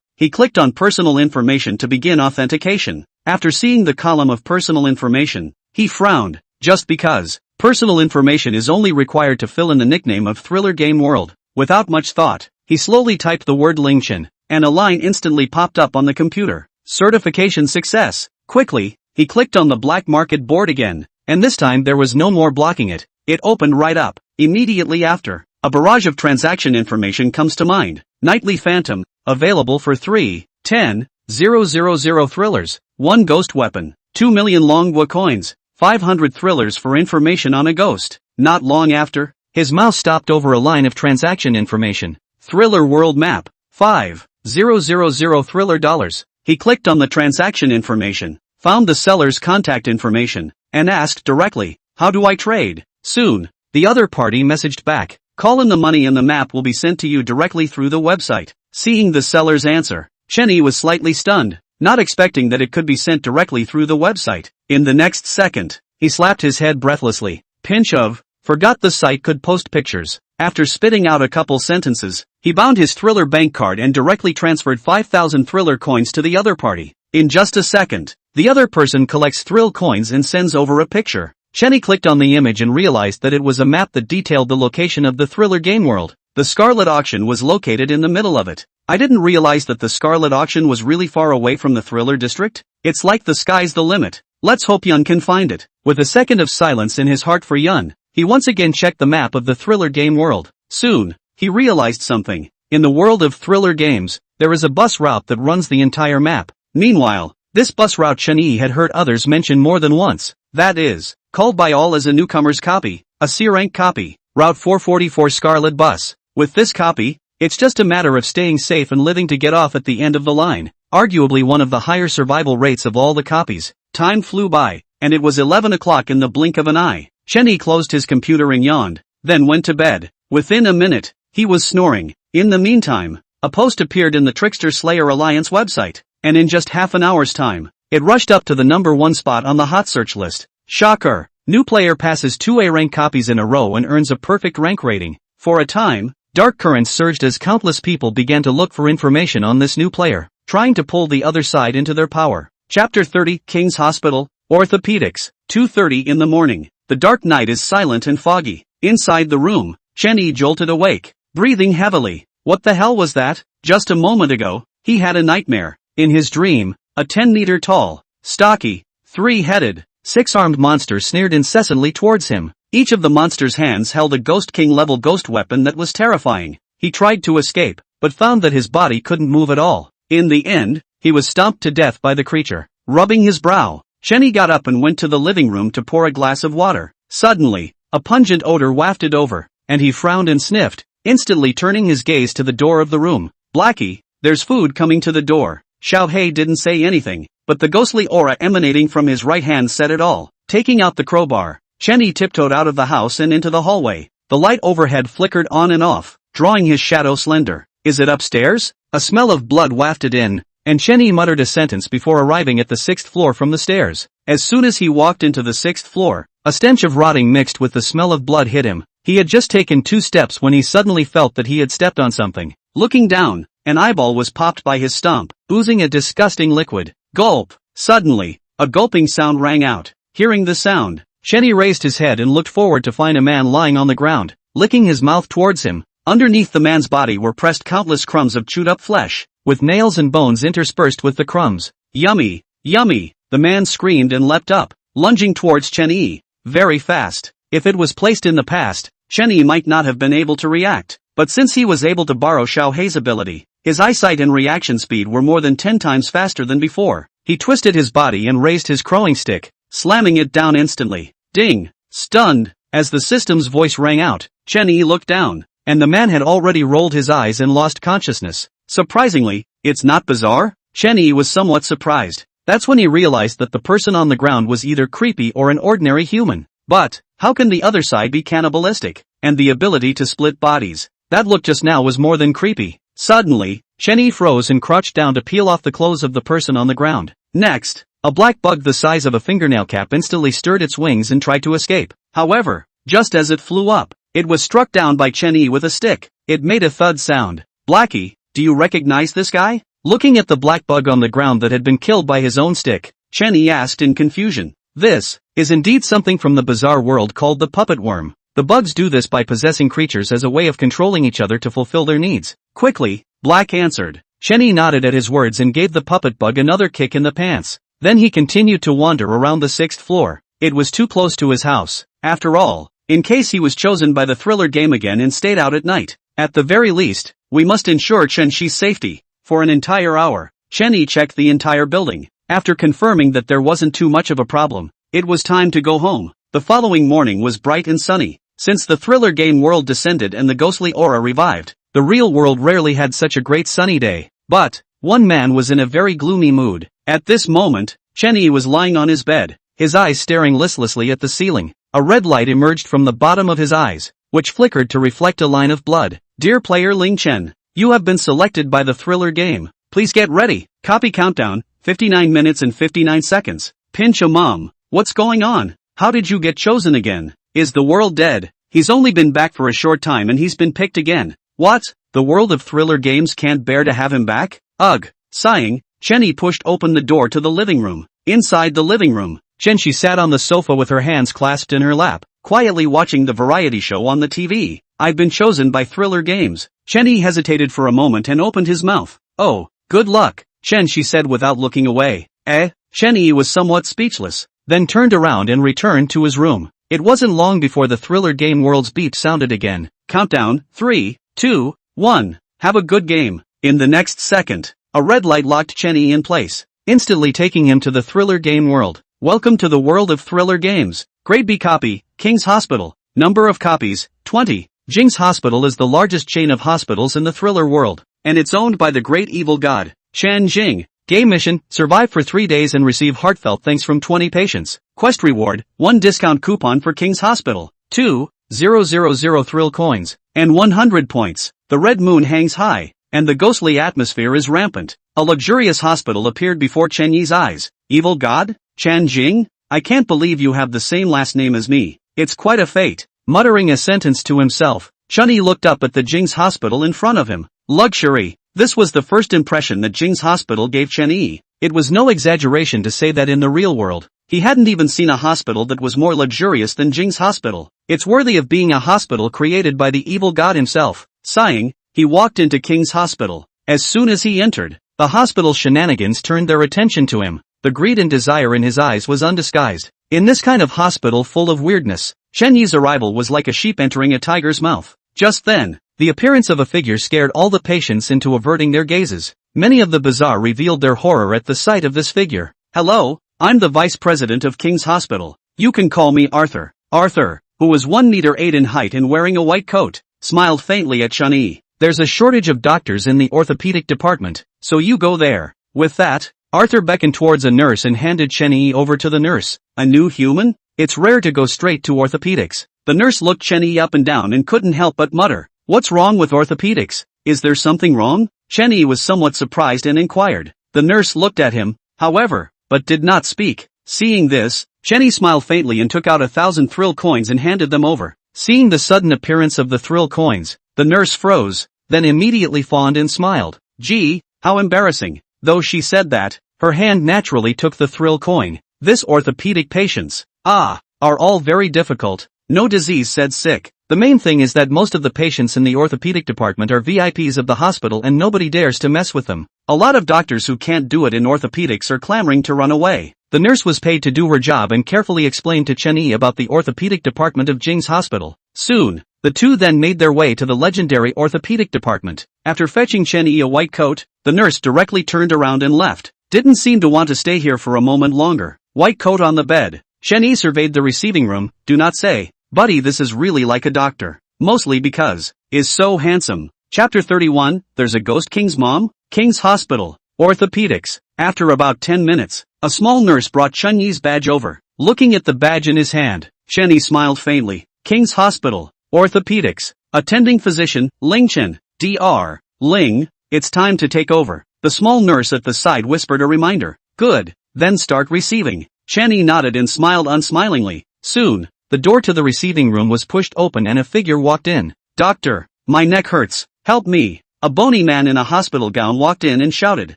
he clicked on Personal Information to begin authentication. After seeing the column of personal information, he frowned, just because. Personal information is only required to fill in the nickname of Thriller Game World. Without much thought, he slowly typed the word Lingchen, and a line instantly popped up on the computer. Certification success. Quickly, he clicked on the Black Market board again, and this time there was no more blocking it. It opened right up. Immediately after, a barrage of transaction information comes to mind. Nightly Phantom, available for 3,10,000 thrillers, 1 ghost weapon, 2 million Longwa coins, 500 thrillers for information on a ghost. Not long after, his mouse stopped over a line of transaction information. Thriller World Map, 5,000 thriller dollars. He clicked on the transaction information, found the seller's contact information, and asked directly, how do I trade? Soon, the other party messaged back, call in the money and the map will be sent to you directly through the website. Seeing the seller's answer, Chenny was slightly stunned, not expecting that it could be sent directly through the website. In the next second, he slapped his head breathlessly. Pinch of, forgot the site could post pictures. After spitting out a couple sentences, he bound his Thriller bank card and directly transferred 5,000 Thriller coins to the other party. In just a second, the other person collects Thrill coins and sends over a picture. Chenny clicked on the image and realized that it was a map that detailed the location of the Thriller game world. The Scarlet Auction was located in the middle of it. I didn't realize that the Scarlet Auction was really far away from the Thriller district. It's like the sky's the limit. Let's hope Yun can find it. With a second of silence in his heart for Yun, he once again checked the map of the Thriller game world. Soon, he realized something. In the world of Thriller games, there is a bus route that runs the entire map. Meanwhile, this bus route Chenny had heard others mention more than once. That is, called by all as a newcomer's copy, a C-rank copy, Route 444 Scarlet Bus. With this copy, it's just a matter of staying safe and living to get off at the end of the line. Arguably one of the higher survival rates of all the copies. Time flew by, and it was 11 o'clock in the blink of an eye. Chenny closed his computer and yawned, then went to bed. Within a minute, he was snoring. In the meantime, a post appeared in the Trickster Slayer Alliance website, and in just half an hour's time, it rushed up to the #1 spot on the hot search list. Shocker! New player passes 2 A-rank copies in a row and earns a perfect rank rating. For a time, dark currents surged as countless people began to look for information on this new player, trying to pull the other side into their power. Chapter 30, King's Hospital, Orthopedics, 2:30 in the morning. The dark night is silent and foggy. Inside the room, Chenny jolted awake, breathing heavily. What the hell was that? Just a moment ago, he had a nightmare. In his dream, a 10-meter tall, stocky, 3-headed, 6-armed monster sneered incessantly towards him. Each of the monster's hands held a Ghost King level ghost weapon that was terrifying. He tried to escape, but found that his body couldn't move at all. In the end, he was stomped to death by the creature. Rubbing his brow, Chenny got up and went to the living room to pour a glass of water. Suddenly, a pungent odor wafted over, and he frowned and sniffed, instantly turning his gaze to the door of the room. Blackie, there's food coming to the door. Xiaohei didn't say anything, but the ghostly aura emanating from his right hand said it all. Taking out the crowbar, Chenny tiptoed out of the house and into the hallway. The light overhead flickered on and off, drawing his shadow slender. Is it upstairs? A smell of blood wafted in, and Chenny muttered a sentence before arriving at the 6th floor from the stairs. As soon as he walked into the 6th floor, a stench of rotting mixed with the smell of blood hit him. He had just taken 2 steps when he suddenly felt that he had stepped on something. Looking down, an eyeball was popped by his stomp, oozing a disgusting liquid. Gulp! Suddenly, a gulping sound rang out. Hearing the sound, Chenny raised his head and looked forward to find a man lying on the ground, licking his mouth towards him. Underneath the man's body were pressed countless crumbs of chewed up flesh, with nails and bones interspersed with the crumbs. Yummy! Yummy! The man screamed and leapt up, lunging towards Chenny. Very fast. If it was placed in the past, Chenny might not have been able to react, but since he was able to borrow Xiaohei's ability, his eyesight and reaction speed were more than 10 times faster than before. He twisted his body and raised his crowing stick, slamming it down instantly. Ding! Stunned, as the system's voice rang out, Chenny looked down, and the man had already rolled his eyes and lost consciousness. Surprisingly, it's not bizarre? Chenny was somewhat surprised. That's when he realized that the person on the ground was either creepy or an ordinary human. But, how can the other side be cannibalistic? And the ability to split bodies. That look just now was more than creepy. Suddenly, Chenny froze and crouched down to peel off the clothes of the person on the ground. Next, a black bug the size of a fingernail cap instantly stirred its wings and tried to escape. However, just as it flew up, it was struck down by Chenny with a stick. It made a thud sound. Blackie, do you recognize this guy? Looking at the black bug on the ground that had been killed by his own stick, Chenny asked in confusion. This is indeed something from the bizarre world called the puppet worm. The bugs do this by possessing creatures as a way of controlling each other to fulfill their needs. Quickly, Black answered. Chenny nodded at his words and gave the puppet bug another kick in the pants. Then he continued to wander around the 6th floor. It was too close to his house, after all, in case he was chosen by the thriller game again and stayed out at night. At the very least, we must ensure Chen-Shi's safety. For an entire hour, Chenny checked the entire building. After confirming that there wasn't too much of a problem, it was time to go home. The following morning was bright and sunny. Since the thriller game world descended and the ghostly aura revived, the real world rarely had such a great sunny day. But, one man was in a very gloomy mood. At this moment, Chenny was lying on his bed, his eyes staring listlessly at the ceiling. A red light emerged from the bottom of his eyes, which flickered to reflect a line of blood. Dear player Ling Chen, you have been selected by the thriller game. Please get ready. Copy countdown, 59 minutes and 59 seconds. Pinch a mom. What's going on? How did you get chosen again? Is the world dead? He's only been back for a short time and he's been picked again. What? The world of thriller games can't bear to have him back? Ugh. Sighing, Chenny pushed open the door to the living room. Inside the living room, Chen-Shi sat on the sofa with her hands clasped in her lap, quietly watching the variety show on the TV. I've been chosen by Thriller Games. Chenny hesitated for a moment and opened his mouth. Oh, good luck, Chen-Shi said without looking away. Chenny was somewhat speechless, then turned around and returned to his room. It wasn't long before the Thriller Game World's beep sounded again. Countdown, 3, 2, 1. Have a good game. In the next second, a red light locked Chenny in place, instantly taking him to the Thriller Game World. Welcome to the world of Thriller Games. Grade B copy, King's Hospital. Number of copies, 20. Jing's Hospital is the largest chain of hospitals in the thriller world, and it's owned by the great evil god, Chan Jing. Game mission, survive for 3 days and receive heartfelt thanks from 20 patients. Quest reward, 1 discount coupon for King's Hospital, 2,000 thrill coins, and 100 points. The red moon hangs high, and the ghostly atmosphere is rampant. A luxurious hospital appeared before Chen Yi's eyes. Evil god? Chan Jing? I can't believe you have the same last name as me. It's quite a fate. Muttering a sentence to himself, Chen Yi looked up at the Jing's Hospital in front of him. Luxury. This was the first impression that Jing's Hospital gave Chen Yi. It was no exaggeration to say that in the real world, he hadn't even seen a hospital that was more luxurious than Jing's Hospital. It's worthy of being a hospital created by the evil god himself. Sighing, he walked into King's Hospital. As soon as he entered, the hospital's shenanigans turned their attention to him. The greed and desire in his eyes was undisguised. In this kind of hospital full of weirdness, Chen Yi's arrival was like a sheep entering a tiger's mouth. Just then, The appearance of a figure scared all the patients into averting their gazes. Many of the bazaar revealed their horror at the sight of this figure. "Hello, I'm the vice president of King's Hospital. You can call me Arthur." Arthur, who was 1 meter 8 in height and wearing a white coat, smiled faintly at Chun-Yi. "There's a shortage of doctors in the orthopedic department, so you go there." With that, Arthur beckoned towards a nurse and handed Chun-Yi over to the nurse. "A new human? It's rare to go straight to orthopedics." The nurse looked Chun-Yi up and down and couldn't help but mutter, "What's wrong with orthopedics? Is there something wrong?" Chun-Yi was somewhat surprised and inquired. The nurse looked at him, however, but did not speak. Seeing this, Chun-Yi smiled faintly and took out 1,000 thrill coins and handed them over. Seeing the sudden appearance of the thrill coins, the nurse froze, then immediately fawned and smiled. Gee, how embarrassing. Though she said that, her hand naturally took the thrill coin. "This orthopedic patients, are all very difficult. No disease," said sick. "The main thing is that most of the patients in the orthopedic department are VIPs of the hospital and nobody dares to mess with them. A lot of doctors who can't do it in orthopedics are clamoring to run away." The nurse was paid to do her job and carefully explained to Chun-Yi about the orthopedic department of Jing's hospital. Soon, the two then made their way to the legendary orthopedic department. After fetching Chun-Yi a white coat, the nurse directly turned around and left. Didn't seem to want to stay here for a moment longer. White coat on the bed. Chun-Yi surveyed the receiving room. "Do not say, buddy, this is really like a doctor. Mostly because, is so handsome." Chapter 31, There's a Ghost King's Mom? King's Hospital. Orthopedics. After about 10 minutes, a small nurse brought Chun-Yi's badge over. Looking at the badge in his hand, Chun-Yi smiled faintly. King's Hospital. Orthopedics. Attending physician, Ling Chen. Dr. Ling, it's time to take over. The small nurse at the side whispered a reminder. "Good, then start receiving." Chun-Yi nodded and smiled unsmilingly. Soon, the door to the receiving room was pushed open and a figure walked in. "Doctor, my neck hurts, help me." A bony man in a hospital gown walked in and shouted.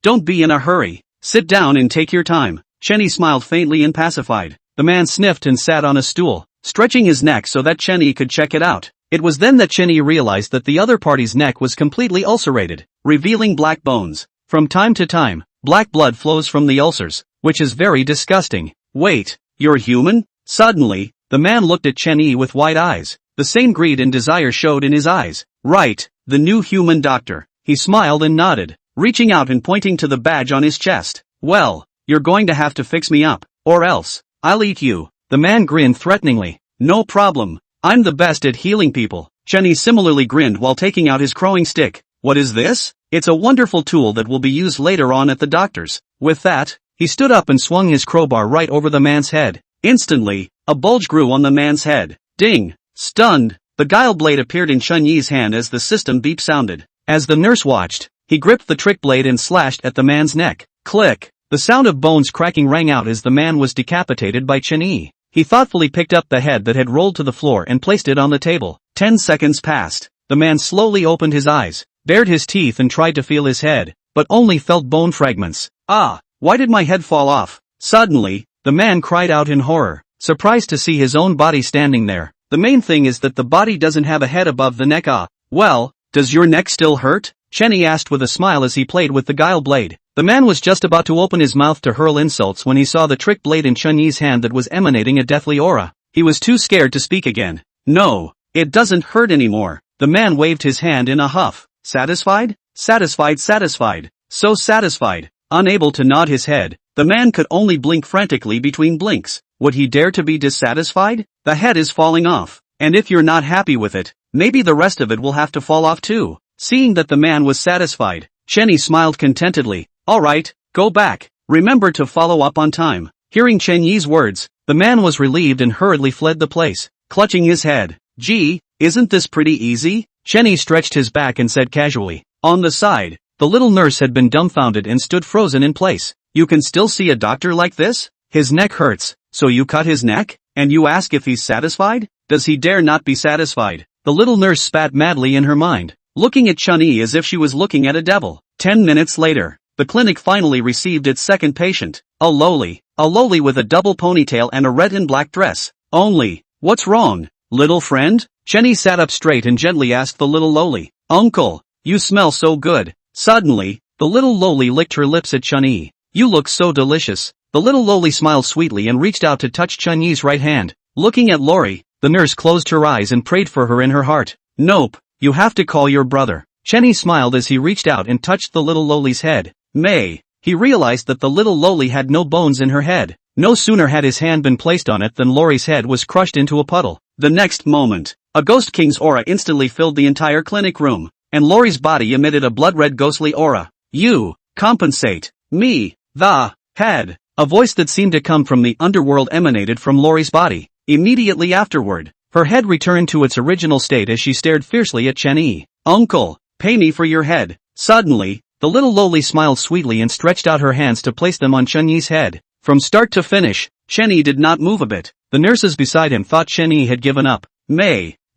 "Don't be in a hurry. Sit down and take your time." Chun-Yi smiled faintly and pacified. The man sniffed and sat on a stool, stretching his neck so that Chun-Yi could check it out. It was then that Chun-Yi realized that the other party's neck was completely ulcerated, revealing black bones. From time to time, black blood flows from the ulcers, which is very disgusting. "Wait, you're human?" Suddenly, the man looked at Chun-Yi with wide eyes. The same greed and desire showed in his eyes. "Right, the new human doctor." He smiled and nodded, reaching out and pointing to the badge on his chest. "Well, you're going to have to fix me up, or else, I'll eat you." The man grinned threateningly. "No problem. I'm the best at healing people." Chun-Yi similarly grinned while taking out his crowing stick. "What is this?" "It's a wonderful tool that will be used later on at the doctor's." With that, he stood up and swung his crowbar right over the man's head. Instantly, a bulge grew on the man's head. Ding! Stunned, the guile blade appeared in Chun-Yi's hand as the system beep sounded. As the nurse watched, he gripped the trick blade and slashed at the man's neck. Click! The sound of bones cracking rang out as the man was decapitated by Chun-Yi. He thoughtfully picked up the head that had rolled to the floor and placed it on the table. 10 seconds passed. The man slowly opened his eyes, bared his teeth and tried to feel his head, but only felt bone fragments. "Ah, why did my head fall off?" Suddenly, the man cried out in horror, surprised to see his own body standing there. "The main thing is that the body doesn't have a head above the neck." "Ah, well, does your neck still hurt?" Chun-Yi asked with a smile as he played with the guile blade. The man was just about to open his mouth to hurl insults when he saw the trick blade in Chun-Yi's hand that was emanating a deathly aura. He was too scared to speak again. "No, it doesn't hurt anymore." The man waved his hand in a huff. "Satisfied? Satisfied, satisfied. So satisfied." Unable to nod his head, the man could only blink frantically between blinks. Would he dare to be dissatisfied? The head is falling off, and if you're not happy with it, maybe the rest of it will have to fall off too. Seeing that the man was satisfied, Chun-Yi smiled contentedly. "Alright, go back. Remember to follow up on time." Hearing Chun-Yi's words, the man was relieved and hurriedly fled the place, clutching his head. "Gee, isn't this pretty easy?" Chun-Yi stretched his back and said casually. On the side, the little nurse had been dumbfounded and stood frozen in place. "You can still see a doctor like this? His neck hurts, so you cut his neck? And you ask if he's satisfied? Does he dare not be satisfied?" The little nurse spat madly in her mind, looking at Chun-Yi as if she was looking at a devil. 10 minutes later, the clinic finally received its second patient, a loli with a double ponytail and a red and black dress. "Only, what's wrong, little friend?" Chun-Yi sat up straight and gently asked the little loli. "Uncle, you smell so good." Suddenly, the little loli licked her lips at Chun-Yi. "You look so delicious." The little loli smiled sweetly and reached out to touch Chun-Yi's right hand. Looking at Lori, the nurse closed her eyes and prayed for her in her heart. "Nope, You have to call your brother. Chenny smiled as he reached out and touched the little lowly's head. He realized that the little lowly had no bones in her head. No sooner had his hand been placed on it than Lori's head was crushed into a puddle. The next moment, a ghost king's aura instantly filled the entire clinic room, and Lori's body emitted a blood-red ghostly aura. You compensate me, the head. A voice that seemed to come from the underworld emanated from Lori's body. Immediately afterward, her head returned to its original state as she stared fiercely at Chenny. Uncle, pay me for your head. Suddenly, the little lowly smiled sweetly and stretched out her hands to place them on Chenyi's head. From start to finish, Chenny did not move a bit. The nurses beside him thought Chenny had given up.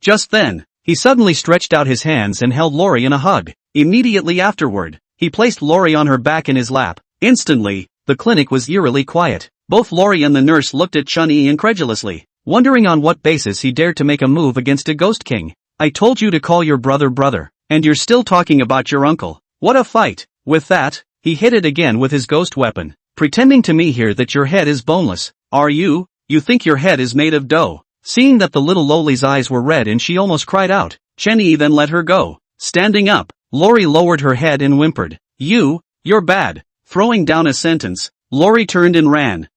Just then, he suddenly stretched out his hands and held Lori in a hug. Immediately afterward, he placed Lori on her back in his lap. Instantly, the clinic was eerily quiet. Both Lori and the nurse looked at Chenny incredulously, wondering on what basis he dared to make a move against a ghost king. I told you to call your brother, and you're still talking about your uncle. What a fight! With that, he hit it again with his ghost weapon. Pretending to me here that your head is boneless. Are you? You think your head is made of dough? Seeing that the little lowly's eyes were red and she almost cried out, Chenny then let her go. Standing up, Lori lowered her head and whimpered. You're bad. Throwing down a sentence, Lori turned and ran.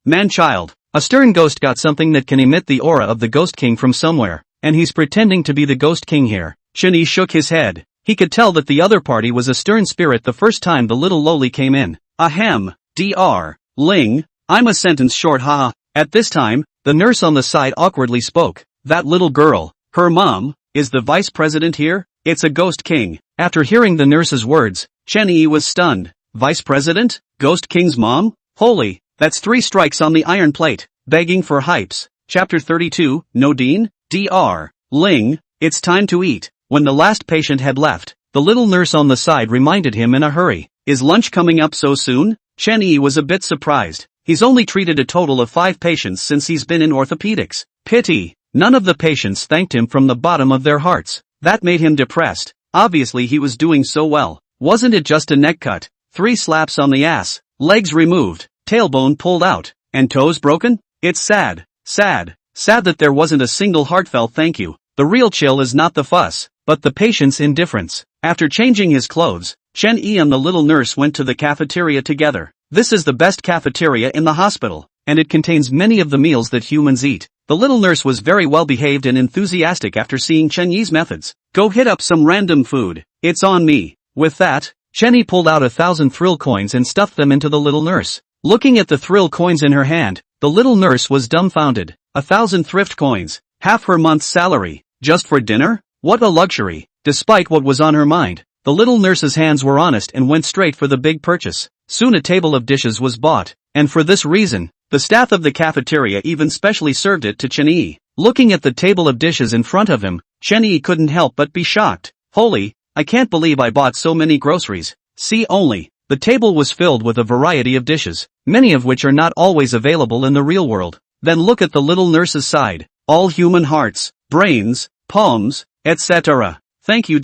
Man-child. A stern ghost got something that can emit the aura of the Ghost King from somewhere, and he's pretending to be the Ghost King here. Chenny shook his head. He could tell that the other party was a stern spirit the first time the little lowly came in. Ahem, Ling, I'm a sentence short, haha. At this time, the nurse on the side awkwardly spoke. That little girl, her mom, is the vice president here? It's a Ghost King. After hearing the nurse's words, Chenny was stunned. Vice president? Ghost King's mom? Holy, that's 3 strikes on the iron plate. Begging for hypes. Chapter 32, Nodine? Ling, it's time to eat. When the last patient had left, the little nurse on the side reminded him in a hurry. Is lunch coming up so soon? Chenny was a bit surprised. He's only treated a total of 5 patients since he's been in orthopedics. Pity. None of the patients thanked him from the bottom of their hearts. That made him depressed. Obviously he was doing so well. Wasn't it just a neck cut, 3 slaps on the ass, legs removed, tailbone pulled out, and toes broken? It's sad that there wasn't a single heartfelt thank you. The real chill is not the fuss, but the patient's indifference. After changing his clothes, Chenny and the little nurse went to the cafeteria together. This is the best cafeteria in the hospital, and it contains many of the meals that humans eat. The little nurse was very well behaved and enthusiastic after seeing Chenyi's methods. Go hit up some random food. It's on me. With that, Chenny pulled out 1,000 thrill coins and stuffed them into the little nurse. Looking at the thrill coins in her hand, the little nurse was dumbfounded. 1,000 thrift coins, half her month's salary, just for dinner? What a luxury. Despite what was on her mind, the little nurse's hands were honest and went straight for the big purchase. Soon a table of dishes was bought, and for this reason, the staff of the cafeteria even specially served it to Chenny. Looking at the table of dishes in front of him, Chenny couldn't help but be shocked. Holy, I can't believe I bought so many groceries. See only, the table was filled with a variety of dishes, many of which are not always available in the real world. Then look at the little nurse's side. All human hearts, brains, palms, etc. Thank you,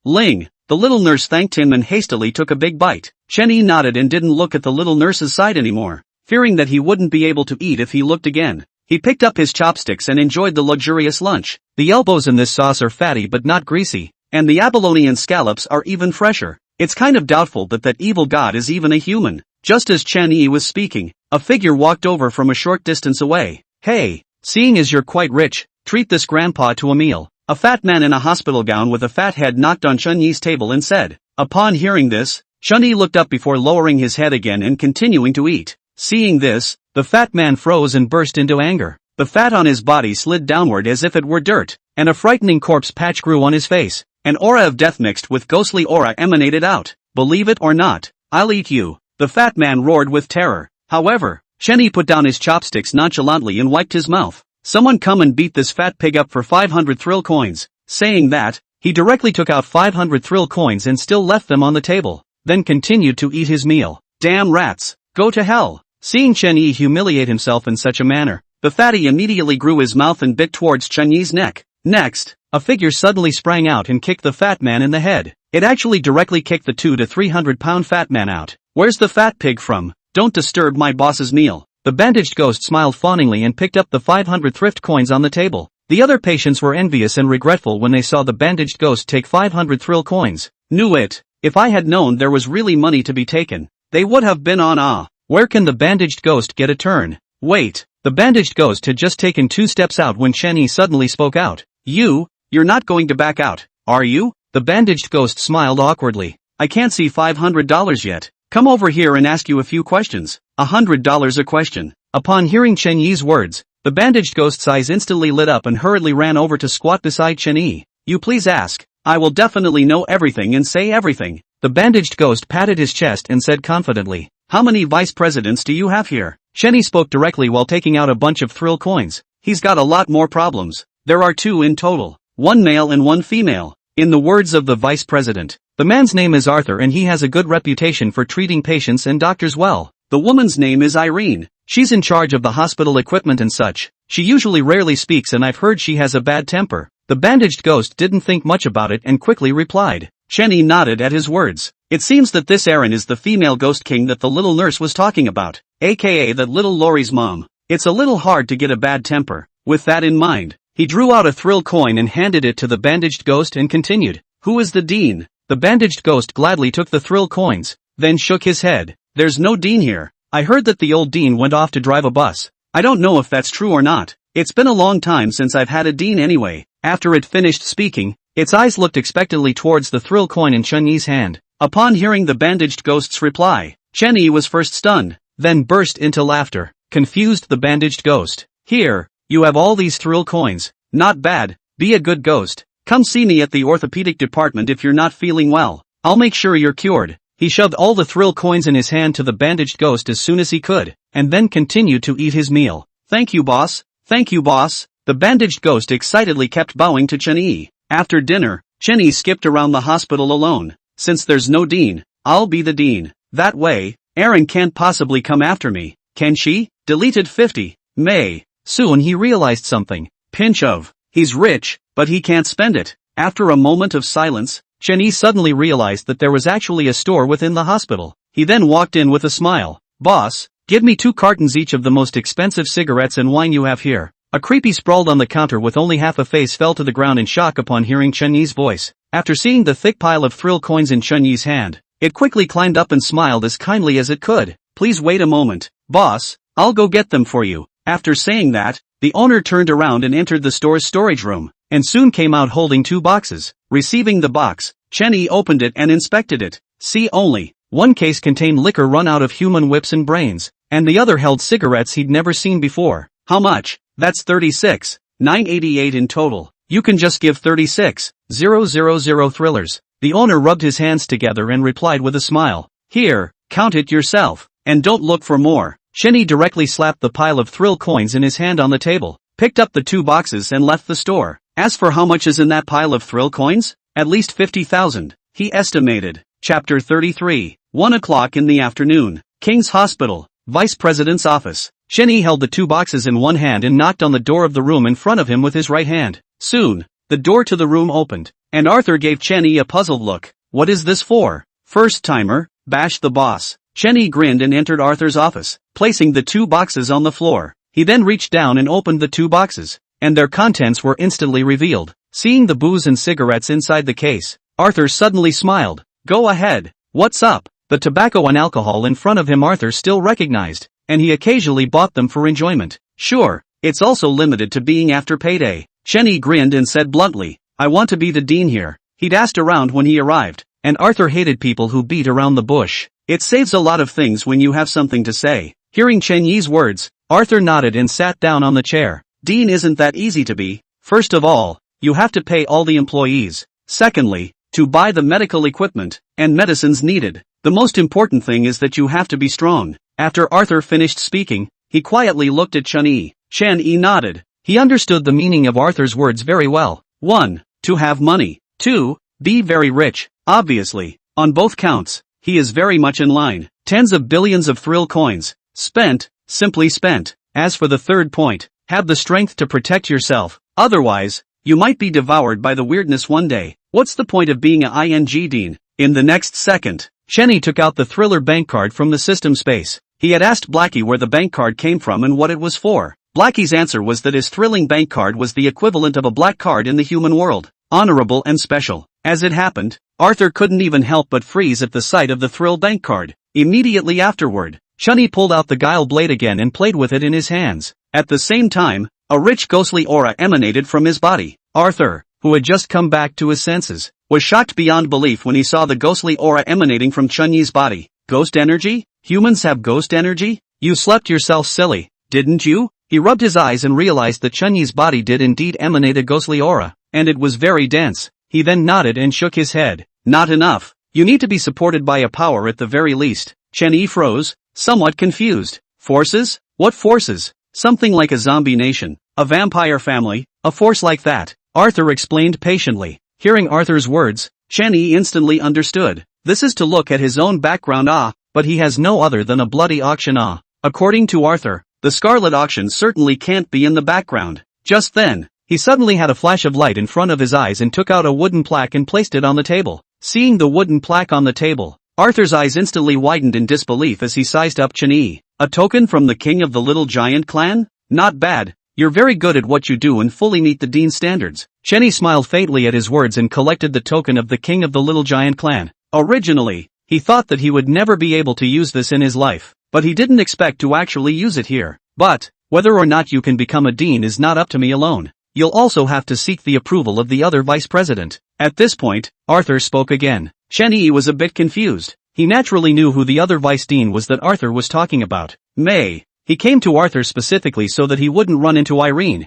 Ling. The little nurse thanked him and hastily took a big bite. Chenny nodded and didn't look at the little nurse's side anymore, fearing that he wouldn't be able to eat if he looked again. He picked up his chopsticks and enjoyed the luxurious lunch. The elbows in this sauce are fatty but not greasy, and the abalone and scallops are even fresher. It's kind of doubtful that evil god is even a human. Just as Chenny was speaking, a figure walked over from a short distance away. Hey, seeing as you're quite rich, treat this grandpa to a meal. A fat man in a hospital gown with a fat head knocked on Chenyi's table and said. Upon hearing this, Chenny looked up before lowering his head again and continuing to eat. Seeing this, the fat man froze and burst into anger. The fat on his body slid downward as if it were dirt, and a frightening corpse patch grew on his face. An aura of death mixed with ghostly aura emanated out. Believe it or not, I'll eat you. The fat man roared with terror. However, Chenny put down his chopsticks nonchalantly and wiped his mouth. Someone come and beat this fat pig up for 500 thrill coins. Saying that, he directly took out 500 thrill coins and still left them on the table, then continued to eat his meal. Damn rats, go to hell. Seeing Chenny humiliate himself in such a manner, the fatty immediately grew his mouth and bit towards Chenyi's neck. Next, a figure suddenly sprang out and kicked the fat man in the head. It actually directly kicked the 200 to 300 pound fat man out. Where's the fat pig from? Don't disturb my boss's meal. The bandaged ghost smiled fawningly and picked up the 500 thrift coins on the table. The other patients were envious and regretful when they saw the bandaged ghost take 500 thrill coins. Knew it. If I had known there was really money to be taken, they would have been on Where can the bandaged ghost get a turn? Wait, the bandaged ghost had just taken 2 steps out when Chenny suddenly spoke out. You're not going to back out, are you? The bandaged ghost smiled awkwardly. I can't see $500 yet. Come over here and ask you a few questions. $100 a question. Upon hearing Chen Yi's words, the bandaged ghost's eyes instantly lit up and hurriedly ran over to squat beside Chen Yi. You please ask. I will definitely know everything and say everything. The bandaged ghost patted his chest and said confidently. How many vice presidents do you have here? Chen Yi spoke directly while taking out a bunch of thrill coins. He's got a lot more problems. There are 2 in total. 1 male and 1 female. In the words of the vice president, the man's name is Arthur and he has a good reputation for treating patients and doctors well. The woman's name is Irene. She's in charge of the hospital equipment and such. She usually rarely speaks and I've heard she has a bad temper. The bandaged ghost didn't think much about it and quickly replied. Chenny nodded at his words. It seems that this Erin is the female ghost king that the little nurse was talking about, aka that little Lori's mom. It's a little hard to get a bad temper. With that in mind, he drew out a thrill coin and handed it to the bandaged ghost and continued. Who is the dean? The bandaged ghost gladly took the thrill coins, then shook his head. There's no dean here. I heard that the old dean went off to drive a bus. I don't know if that's true or not. It's been a long time since I've had a dean anyway. After it finished speaking, its eyes looked expectantly towards the thrill coin in Chen Yi's hand. Upon hearing the bandaged ghost's reply, Chen Yi was first stunned, then burst into laughter. Confused the bandaged ghost. Here, you have all these thrill coins. Not bad. Be a good ghost. Come see me at the orthopedic department if you're not feeling well. I'll make sure you're cured. He shoved all the thrill coins in his hand to the bandaged ghost as soon as he could, and then continued to eat his meal. Thank you, boss. Thank you, boss. The bandaged ghost excitedly kept bowing to Chen Yi. After dinner, Chen Yi skipped around the hospital alone. Since there's no dean, I'll be the dean. That way, Erin can't possibly come after me, can she? Deleted 50. May. Soon he realized something. Pinch of. He's rich, but he can't spend it. After a moment of silence, Chen Yi suddenly realized that there was actually a store within the hospital. He then walked in with a smile. Boss, give me 2 cartons each of the most expensive cigarettes and wine you have here. A creepy sprawled on the counter with only half a face fell to the ground in shock upon hearing Chen Yi's voice. After seeing the thick pile of thrill coins in Chen Yi's hand, it quickly climbed up and smiled as kindly as it could. Please wait a moment, boss, I'll go get them for you. After saying that, the owner turned around and entered the store's storage room, and soon came out holding 2 boxes. Receiving the box, Chen Yi opened it and inspected it. See only, one case contained liquor run out of human whips and brains, and the other held cigarettes he'd never seen before. How much? That's 36,988 in total. You can just give 36,000 thrillers. The owner rubbed his hands together and replied with a smile. Here, count it yourself, and don't look for more. Chen Yi directly slapped the pile of thrill coins in his hand on the table, picked up the 2 boxes and left the store. As for how much is in that pile of thrill coins? At least 50,000, he estimated. Chapter 33. 1 o'clock in the afternoon. King's Hospital. Vice President's office. Chen Yi held the 2 boxes in one hand and knocked on the door of the room in front of him with his right hand. Soon, the door to the room opened, and Arthur gave Chen Yi a puzzled look. What is this for? First timer, bashed the boss. Chen Yi grinned and entered Arthur's office, placing the 2 boxes on the floor. He then reached down and opened the 2 boxes, and their contents were instantly revealed. Seeing the booze and cigarettes inside the case, Arthur suddenly smiled. Go ahead. What's up? The tobacco and alcohol in front of him Arthur still recognized, and he occasionally bought them for enjoyment. Sure, it's also limited to being after payday. Chen Yi grinned and said bluntly, I want to be the dean here. He'd asked around when he arrived, and Arthur hated people who beat around the bush. It saves a lot of things when you have something to say. Hearing Chen Yi's words, Arthur nodded and sat down on the chair. Dean isn't that easy to be. First of all, you have to pay all the employees. Secondly, to buy the medical equipment and medicines needed. The most important thing is that you have to be strong. After Arthur finished speaking, he quietly looked at Chen Yi. Chen Yi nodded. He understood the meaning of Arthur's words very well. 1. To have money. 2. Be very rich. Obviously, on both counts, he is very much in line. Tens of billions of thrill coins. Spent, simply spent. As for the third point, have the strength to protect yourself. Otherwise, you might be devoured by the weirdness one day. What's the point of being a ING dean? In the next second, Chen Yi took out the thriller bank card from the system space. He had asked Blackie where the bank card came from and what it was for. Blackie's answer was that his thrilling bank card was the equivalent of a black card in the human world, honorable and special. As it happened, Arthur couldn't even help but freeze at the sight of the thrill bank card. Immediately afterward, Chunyi pulled out the guile blade again and played with it in his hands. At the same time, a rich ghostly aura emanated from his body. Arthur, who had just come back to his senses, was shocked beyond belief when he saw the ghostly aura emanating from Chunyi's body. Ghost energy? Humans have ghost energy? You slept yourself silly, didn't you? He rubbed his eyes and realized that Chunyi's body did indeed emanate a ghostly aura, and it was very dense. He then nodded and shook his head. Not enough. You need to be supported by a power at the very least. Chunyi froze, somewhat confused. Forces? What forces? Something like a zombie nation, a vampire family, a force like that. Arthur explained patiently. Hearing Arthur's words, Chunyi instantly understood. This is to look at his own background but he has no other than a bloody auction According to Arthur, the scarlet auction certainly can't be in the background. Just then, he suddenly had a flash of light in front of his eyes and took out a wooden plaque and placed it on the table. Seeing the wooden plaque on the table, Arthur's eyes instantly widened in disbelief as he sized up Chunyi. A token from the king of the Little Giant clan? Not bad. You're very good at what you do and fully meet the dean's standards. Chunyi smiled faintly at his words and collected the token of the king of the Little Giant clan. Originally, he thought that he would never be able to use this in his life, but he didn't expect to actually use it here. But, whether or not you can become a dean is not up to me alone. You'll also have to seek the approval of the other vice president. At this point, Arthur spoke again. Chunyi was a bit confused. He naturally knew who the other vice dean was that Arthur was talking about. May. He came to Arthur specifically so that he wouldn't run into Irene.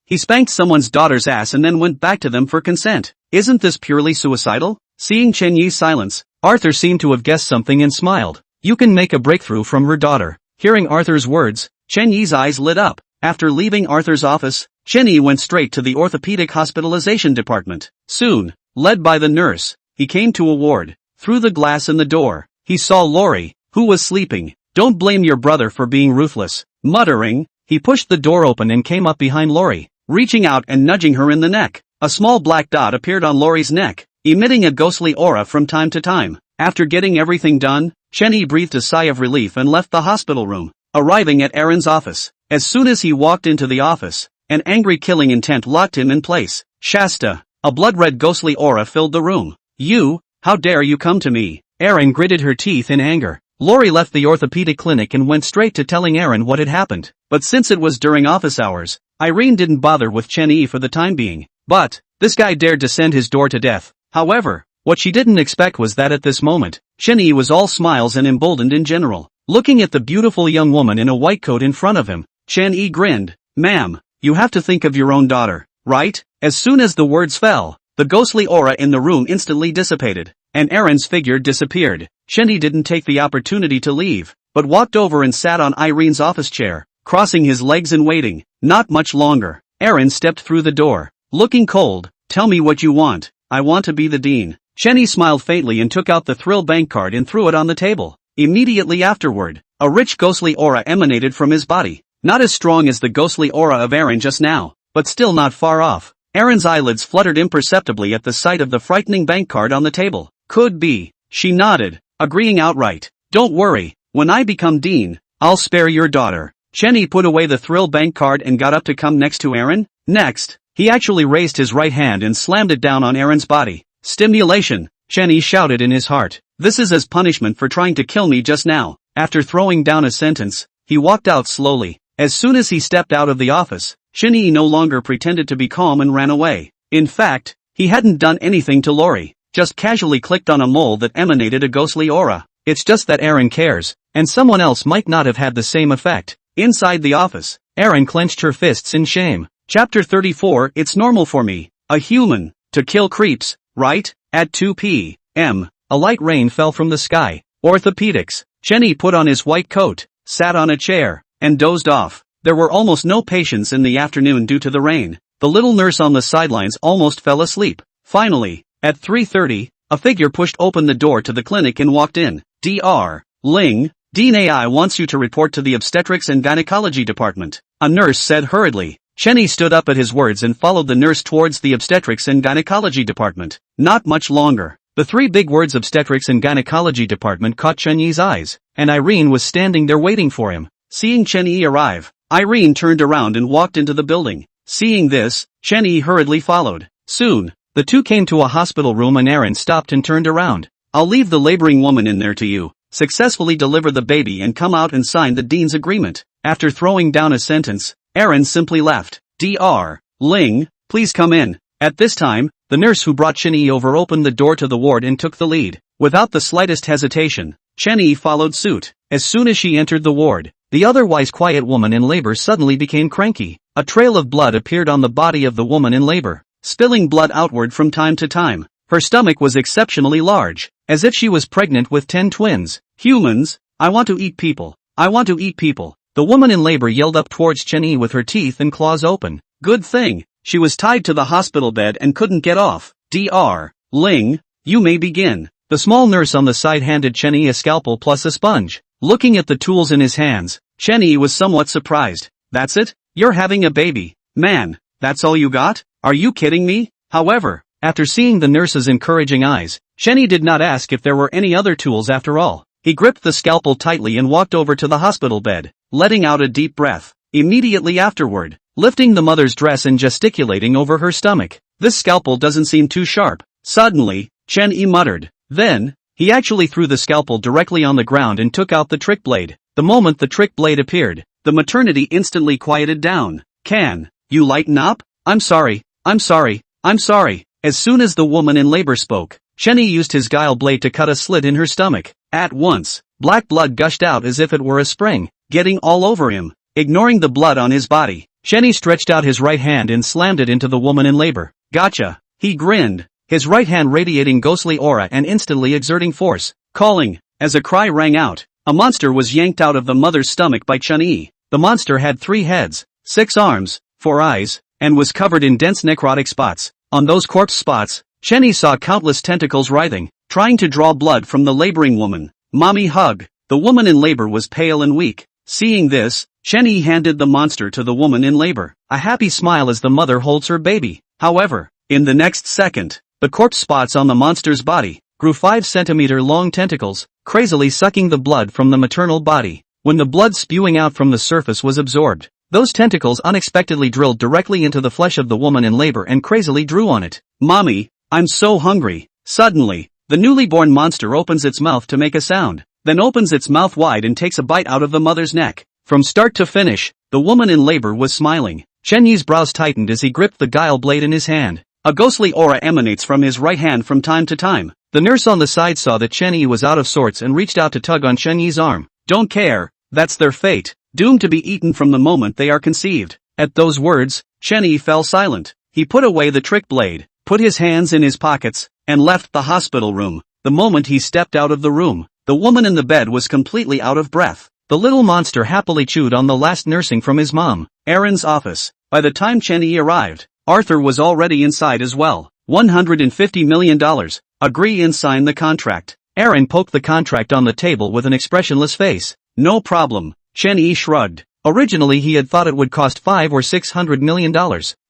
He spanked someone's daughter's ass and then went back to them for consent. Isn't this purely suicidal? Seeing Chunyi's silence, Arthur seemed to have guessed something and smiled. You can make a breakthrough from her daughter. Hearing Arthur's words, Chunyi's eyes lit up. After leaving Arthur's office, Chunyi went straight to the orthopedic hospitalization department. Soon, led by the nurse, he came to a ward. Through the glass in the door, he saw Lori, who was sleeping. Don't blame your brother for being ruthless. Muttering, he pushed the door open and came up behind Lori, reaching out and nudging her in the neck. A small black dot appeared on Lori's neck, emitting a ghostly aura from time to time. After getting everything done, Chunyi breathed a sigh of relief and left the hospital room. Arriving at Aaron's office, as soon as he walked into the office, an angry killing intent locked him in place. Shasta, a blood-red ghostly aura filled the room. You, how dare you come to me? Aaron gritted her teeth in anger. Lori left the orthopedic clinic and went straight to telling Aaron what had happened. But since it was during office hours, Irene didn't bother with Chunyi for the time being. But, this guy dared to send his door to death. However, what she didn't expect was that at this moment, Chunyi was all smiles and emboldened in general. Looking at the beautiful young woman in a white coat in front of him, Chunyi grinned. Ma'am, you have to think of your own daughter, right? As soon as the words fell, the ghostly aura in the room instantly dissipated, and Aaron's figure disappeared. Chunyi didn't take the opportunity to leave, but walked over and sat on Irene's office chair, crossing his legs and waiting. Not much longer, Aaron stepped through the door, looking cold. Tell me what you want. I want to be the dean. Chunyi smiled faintly and took out the thrill bank card and threw it on the table. Immediately afterward, a rich ghostly aura emanated from his body. Not as strong as the ghostly aura of Aaron just now, but still not far off. Aaron's eyelids fluttered imperceptibly at the sight of the frightening bank card on the table. Could be. She nodded, agreeing outright. Don't worry, when I become dean, I'll spare your daughter. Chunyi put away the thrill bank card and got up to come next to Aaron. Next, he actually raised his right hand and slammed it down on Aaron's body. Stimulation, Chunyi shouted in his heart. This is as punishment for trying to kill me just now. After throwing down a sentence, he walked out slowly. As soon as he stepped out of the office, Chunyi no longer pretended to be calm and ran away. In fact, he hadn't done anything to Lori, just casually clicked on a mole that emanated a ghostly aura. It's just that Aaron cares, and someone else might not have had the same effect. Inside the office, Aaron clenched her fists in shame. Chapter 34. It's normal for me, a human, to kill creeps, right? At 2 p.m., a light rain fell from the sky. Orthopedics. Chunyi put on his white coat, sat on a chair, and dozed off. There were almost no patients in the afternoon due to the rain. The little nurse on the sidelines almost fell asleep. Finally, at 3:30, a figure pushed open the door to the clinic and walked in. Dr. Ling, Dean AI wants you to report to the obstetrics and gynecology department, a nurse said hurriedly. Chunyi stood up at his words and followed the nurse towards the obstetrics and gynecology department. Not much longer. The three big words obstetrics and gynecology department caught Chunyi's eyes, and Irene was standing there waiting for him. Seeing Chunyi arrive, Irene turned around and walked into the building. Seeing this, Chen-yi hurriedly followed. Soon, the two came to a hospital room and Aaron stopped and turned around. I'll leave the laboring woman in there to you. Successfully deliver the baby and come out and sign the dean's agreement. After throwing down a sentence, Aaron simply left. Dr. Ling, please come in. At this time, the nurse who brought Chen-yi over opened the door to the ward and took the lead. Without the slightest hesitation, Chen-yi followed suit. As soon as she entered the ward, the otherwise quiet woman in labor suddenly became cranky. A trail of blood appeared on the body of the woman in labor, spilling blood outward from time to time. Her stomach was exceptionally large, as if she was pregnant with 10 twins. Humans, I want to eat people. I want to eat people. The woman in labor yelled up towards Chen-yi with her teeth and claws open. Good thing, she was tied to the hospital bed and couldn't get off. Dr. Ling, you may begin. The small nurse on the side handed Chen-yi a scalpel plus a sponge. Looking at the tools in his hands, Chen-yi was somewhat surprised. That's it? You're having a baby. Man, that's all you got? Are you kidding me? However, after seeing the nurse's encouraging eyes, Chen-yi did not ask if there were any other tools after all. He gripped the scalpel tightly and walked over to the hospital bed, letting out a deep breath. Immediately afterward, lifting the mother's dress and gesticulating over her stomach. This scalpel doesn't seem too sharp. Suddenly, Chen-yi muttered. Then, he actually threw the scalpel directly on the ground and took out the trick blade. The moment the trick blade appeared, the maternity instantly quieted down. Can you lighten up? I'm sorry. As soon as the woman in labor spoke, Chen-yi used his guile blade to cut a slit in her stomach. At once, black blood gushed out as if it were a spring, getting all over him. Ignoring the blood on his body, Chen-yi stretched out his right hand and slammed it into the woman in labor. Gotcha. He grinned, his right hand radiating ghostly aura and instantly exerting force. Calling, as a cry rang out, a monster was yanked out of the mother's stomach by Chen-yi. The monster had 3 heads, 6 arms, 4 eyes, and was covered in dense necrotic spots. On those corpse spots, Chen-yi saw countless tentacles writhing, trying to draw blood from the laboring woman. Mommy hug. The woman in labor was pale and weak. Seeing this, Chen-yi handed the monster to the woman in labor. A happy smile as the mother holds her baby. However, in the next second, the corpse spots on the monster's body grew 5-centimeter long tentacles, crazily sucking the blood from the maternal body. When the blood spewing out from the surface was absorbed, those tentacles unexpectedly drilled directly into the flesh of the woman in labor and crazily drew on it. Mommy, I'm so hungry. Suddenly, the newly born monster opens its mouth to make a sound, then opens its mouth wide and takes a bite out of the mother's neck. From start to finish, the woman in labor was smiling. Chen-yi's brows tightened as he gripped the guile blade in his hand. A ghostly aura emanates from his right hand from time to time. The nurse on the side saw that Chen-yi was out of sorts and reached out to tug on Chen-yi's arm. Don't care, that's their fate, doomed to be eaten from the moment they are conceived. At those words, Chen-yi fell silent. He put away the trick blade, put his hands in his pockets, and left the hospital room. The moment he stepped out of the room, the woman in the bed was completely out of breath. The little monster happily chewed on the last nursing from his mom. Aaron's office. By the time Chen-yi arrived, Arthur was already inside as well. $150 million. Agree and sign the contract. Aaron poked the contract on the table with an expressionless face. No problem. Chen-yi shrugged. Originally he had thought it would cost $500 or $600 million.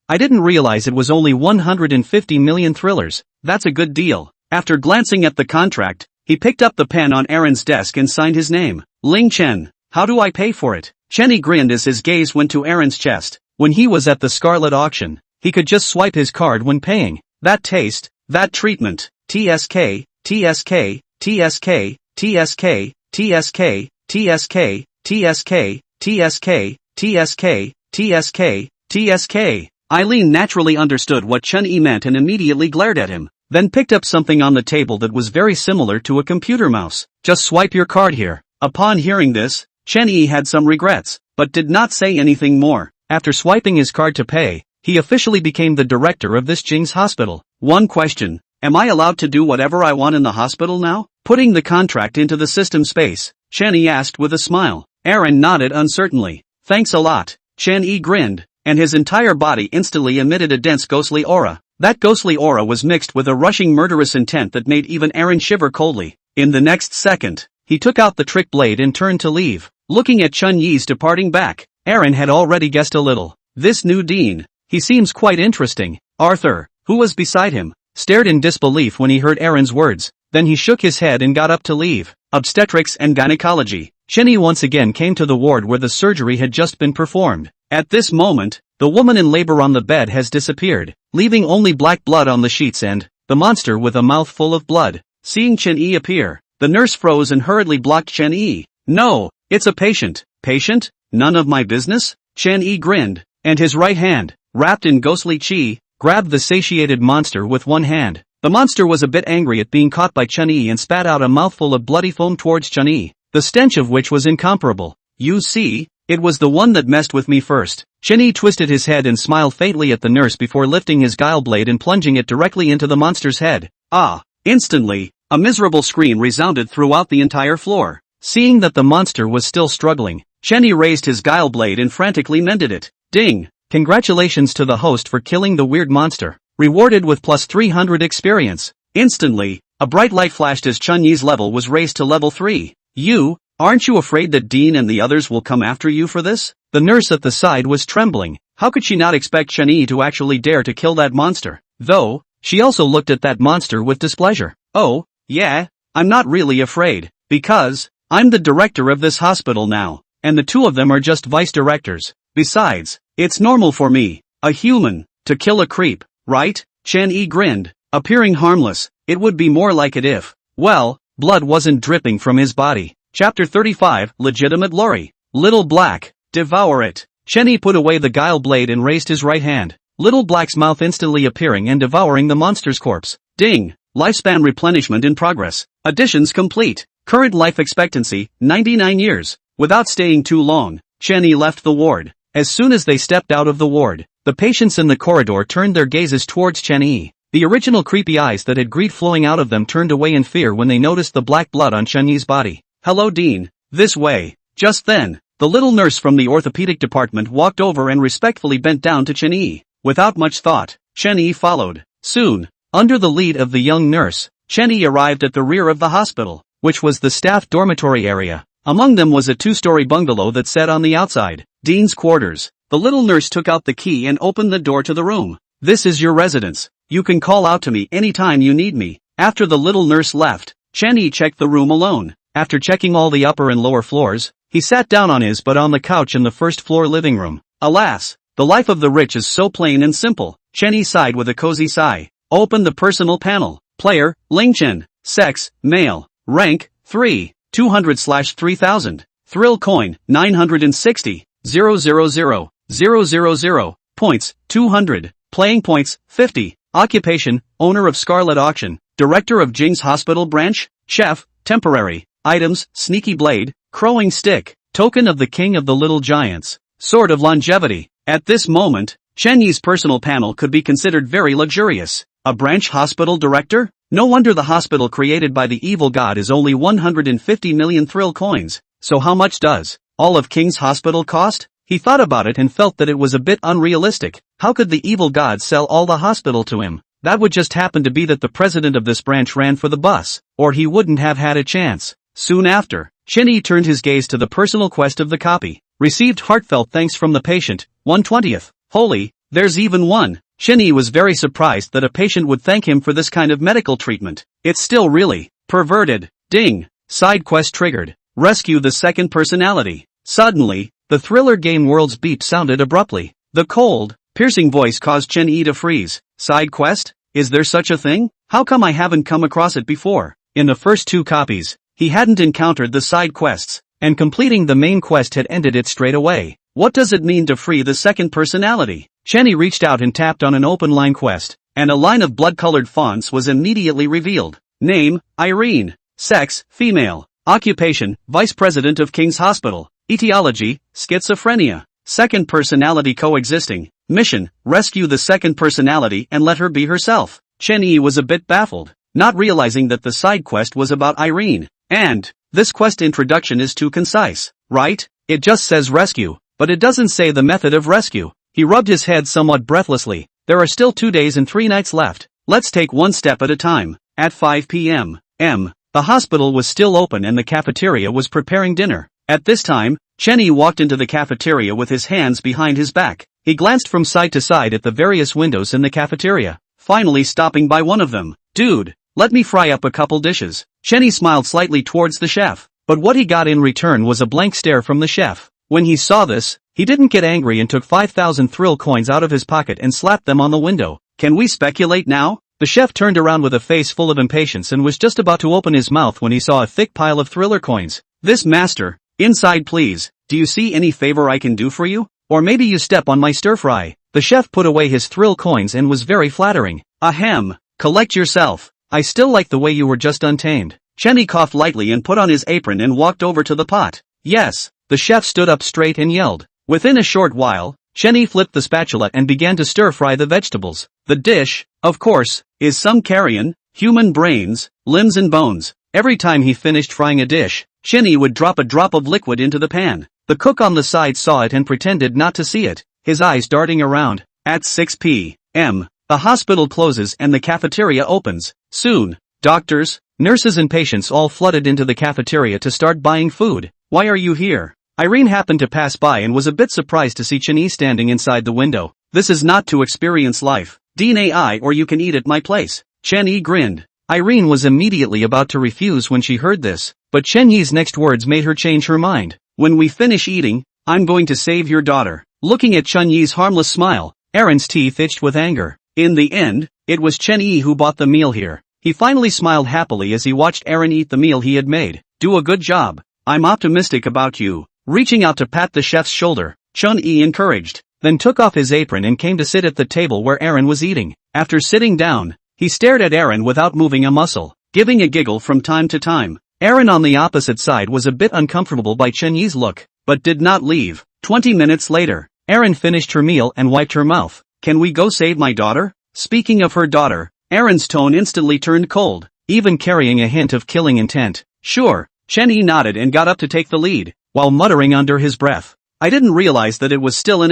I didn't realize it was only 150 million thrillers. That's a good deal. After glancing at the contract, he picked up the pen on Aaron's desk and signed his name. Ling Chen. How do I pay for it? Chen-yi grinned as his gaze went to Aaron's chest. When he was at the Scarlet auction, he could just swipe his card when paying. That taste, that treatment. TSK, TSK, TSK, TSK, TSK, TSK, TSK, TSK, TSK, TSK, TSK. Eileen naturally understood what Chen-yi meant and immediately glared at him, then picked up something on the table that was very similar to a computer mouse. Just swipe your card here. Upon hearing this, Chen-yi had some regrets, but did not say anything more. After swiping his card to pay, he officially became the director of this Jing's hospital. One question, am I allowed to do whatever I want in the hospital now? Putting the contract into the system space, Chen-yi asked with a smile. Aaron nodded uncertainly. Thanks a lot. Chen-yi grinned, and his entire body instantly emitted a dense ghostly aura. That ghostly aura was mixed with a rushing murderous intent that made even Aaron shiver coldly. In the next second, he took out the trick blade and turned to leave. Looking at Chen-yi's departing back, Aaron had already guessed a little. This new dean, he seems quite interesting. Arthur, who was beside him, stared in disbelief when he heard Aaron's words. then he shook his head and got up to leave. Obstetrics and gynecology. Chenny once again came to the ward where the surgery had just been performed. At this moment, the woman in labor on the bed has disappeared, leaving only black blood on the sheets and the monster with a mouth full of blood. Seeing Chen-Yi appear, the nurse froze and hurriedly blocked Chen-Yi. No, it's a patient. Patient? None of my business? Chen-Yi grinned, and his right hand, wrapped in ghostly chi, grabbed the satiated monster with one hand. The monster was a bit angry at being caught by Chen-Yi and spat out a mouthful of bloody foam towards Chen-Yi, the stench of which was incomparable. You see, it was the one that messed with me first. Chen-Yi twisted his head and smiled faintly at the nurse before lifting his guile blade and plunging it directly into the monster's head. Ah! Instantly, a miserable scream resounded throughout the entire floor. Seeing that the monster was still struggling, Chen-Yi raised his guile blade and frantically mended it. Ding! Congratulations to the host for killing the weird monster. Rewarded with plus 300 experience. Instantly, a bright light flashed as Chen-Yi's level was raised to level 3. Aren't you afraid that Dean and the others will come after you for this? The nurse at the side was trembling. How could she not expect Chen-Yi to actually dare to kill that monster? Though, she also looked at that monster with displeasure. Oh, yeah, I'm not really afraid, because I'm the director of this hospital now, and the two of them are just vice directors. Besides, it's normal for me, a human, to kill a creep, right? Chen-Yi grinned, appearing harmless. It would be more like it if, well, blood wasn't dripping from his body. Chapter 35, Legitimate Lori. Little Black, devour it. Chen-Yi put away the guile blade and raised his right hand. Little Black's mouth instantly appearing and devouring the monster's corpse. Ding! Lifespan replenishment in progress. Additions complete. Current life expectancy, 99 years. Without staying too long, Chen-Yi left the ward. As soon as they stepped out of the ward, the patients in the corridor turned their gazes towards Chen-Yi. The original creepy eyes that had greed flowing out of them turned away in fear when they noticed the black blood on Chen-Yi's body. Hello Dean, this way. Just then, the little nurse from the orthopedic department walked over and respectfully bent down to Chen-Yi. Without much thought, Chen-Yi followed. Soon, under the lead of the young nurse, Chen-Yi arrived at the rear of the hospital, which was the staff dormitory area. Among them was a two-story bungalow that sat on the outside, Dean's quarters. The little nurse took out the key and opened the door to the room. This is your residence. You can call out to me anytime you need me. After the little nurse left, Chen-Yi checked the room alone. After checking all the upper and lower floors, he sat down on his butt on the couch in the first-floor living room. Alas, the life of the rich is so plain and simple. Chen-Yi sighed with a cozy sigh. Open the personal panel. Player, Ling Chen. Sex, male. Rank, 3. 200/3000. Thrill coin, 960. 000. Points, 200. Playing points, 50. Occupation, owner of Scarlet Auction. Director of Jing's Hospital Branch. Chef, temporary. Items, sneaky blade, crowing stick, token of the king of the little giants, sword of longevity. At this moment, Chen-Yi's personal panel could be considered very luxurious. A branch hospital director? No wonder the hospital created by the evil god is only 150 million thrill coins. So how much does all of King's Hospital cost? He thought about it and felt that it was a bit unrealistic. How could the evil god sell all the hospital to him? That would just happen to be that the president of this branch ran for the bus, or he wouldn't have had a chance. Soon after, Chen-Yi turned his gaze to the personal quest of the copy. Received heartfelt thanks from the patient, 1/20th. Holy, there's even one. Chen-Yi was very surprised that a patient would thank him for this kind of medical treatment. It's still really perverted. Ding! Side quest triggered. Rescue the second personality. Suddenly, the thriller game world's beep sounded abruptly. The cold, piercing voice caused Chen-Yi to freeze. Side quest? Is there such a thing? How come I haven't come across it before? In the first two copies, he hadn't encountered the side quests, and completing the main quest had ended it straight away. What does it mean to free the second personality? Chen-Yi reached out and tapped on an open line quest, and a line of blood-colored fonts was immediately revealed. Name, Irene. Sex, female. Occupation, Vice President of King's Hospital. Etiology, schizophrenia. Second personality coexisting. Mission, rescue the second personality and let her be herself. Chen-Yi was a bit baffled, not realizing that the side quest was about Irene. And, this quest introduction is too concise, right? It just says rescue, but it doesn't say the method of rescue. He rubbed his head somewhat breathlessly. There are still 2 days and 3 nights left. Let's take one step at a time. At 5 p.m. The hospital was still open and the cafeteria was preparing dinner. At this time, Chen-Yi walked into the cafeteria with his hands behind his back. He glanced from side to side at the various windows in the cafeteria, finally stopping by one of them. Dude, let me fry up a couple dishes. Chenny smiled slightly towards the chef, but what he got in return was a blank stare from the chef. When he saw this, he didn't get angry and took 5,000 thrill coins out of his pocket and slapped them on the window. Can we speculate now? The chef turned around with a face full of impatience and was just about to open his mouth when he saw a thick pile of thriller coins. This master, inside please, do you see any favor I can do for you? Or maybe you step on my stir fry. The chef put away his thrill coins and was very flattering. Ahem, collect yourself. I still like the way you were just untamed. Chenny coughed lightly and put on his apron and walked over to the pot. Yes, the chef stood up straight and yelled. Within a short while, Chenny flipped the spatula and began to stir-fry the vegetables. The dish, of course, is some carrion, human brains, limbs and bones. Every time he finished frying a dish, Chenny would drop a drop of liquid into the pan. The cook on the side saw it and pretended not to see it, his eyes darting around. At 6 p.m., the hospital closes and the cafeteria opens. Soon, doctors, nurses and patients all flooded into the cafeteria to start buying food. Why are you here? Irene happened to pass by and was a bit surprised to see Chenny standing inside the window. This is not to experience life. DNA or you can eat at my place. Chenny grinned. Irene was immediately about to refuse when she heard this, but Chenny's next words made her change her mind. When we finish eating, I'm going to save your daughter. Looking at Chenny's harmless smile, Aaron's teeth itched with anger. In the end, it was Chenny who bought the meal here. He finally smiled happily as he watched Aaron eat the meal he had made. Do a good job. I'm optimistic about you. Reaching out to pat the chef's shoulder, Chun-Yi encouraged, then took off his apron and came to sit at the table where Aaron was eating. After sitting down, he stared at Aaron without moving a muscle, giving a giggle from time to time. Aaron on the opposite side was a bit uncomfortable by Chun-Yi's look, but did not leave. 20 minutes later, Aaron finished her meal and wiped her mouth. Can we go save my daughter? Speaking of her daughter, Aaron's tone instantly turned cold, even carrying a hint of killing intent. Sure, Chun-Yi nodded and got up to take the lead, while muttering under his breath. I didn't realize that it was still an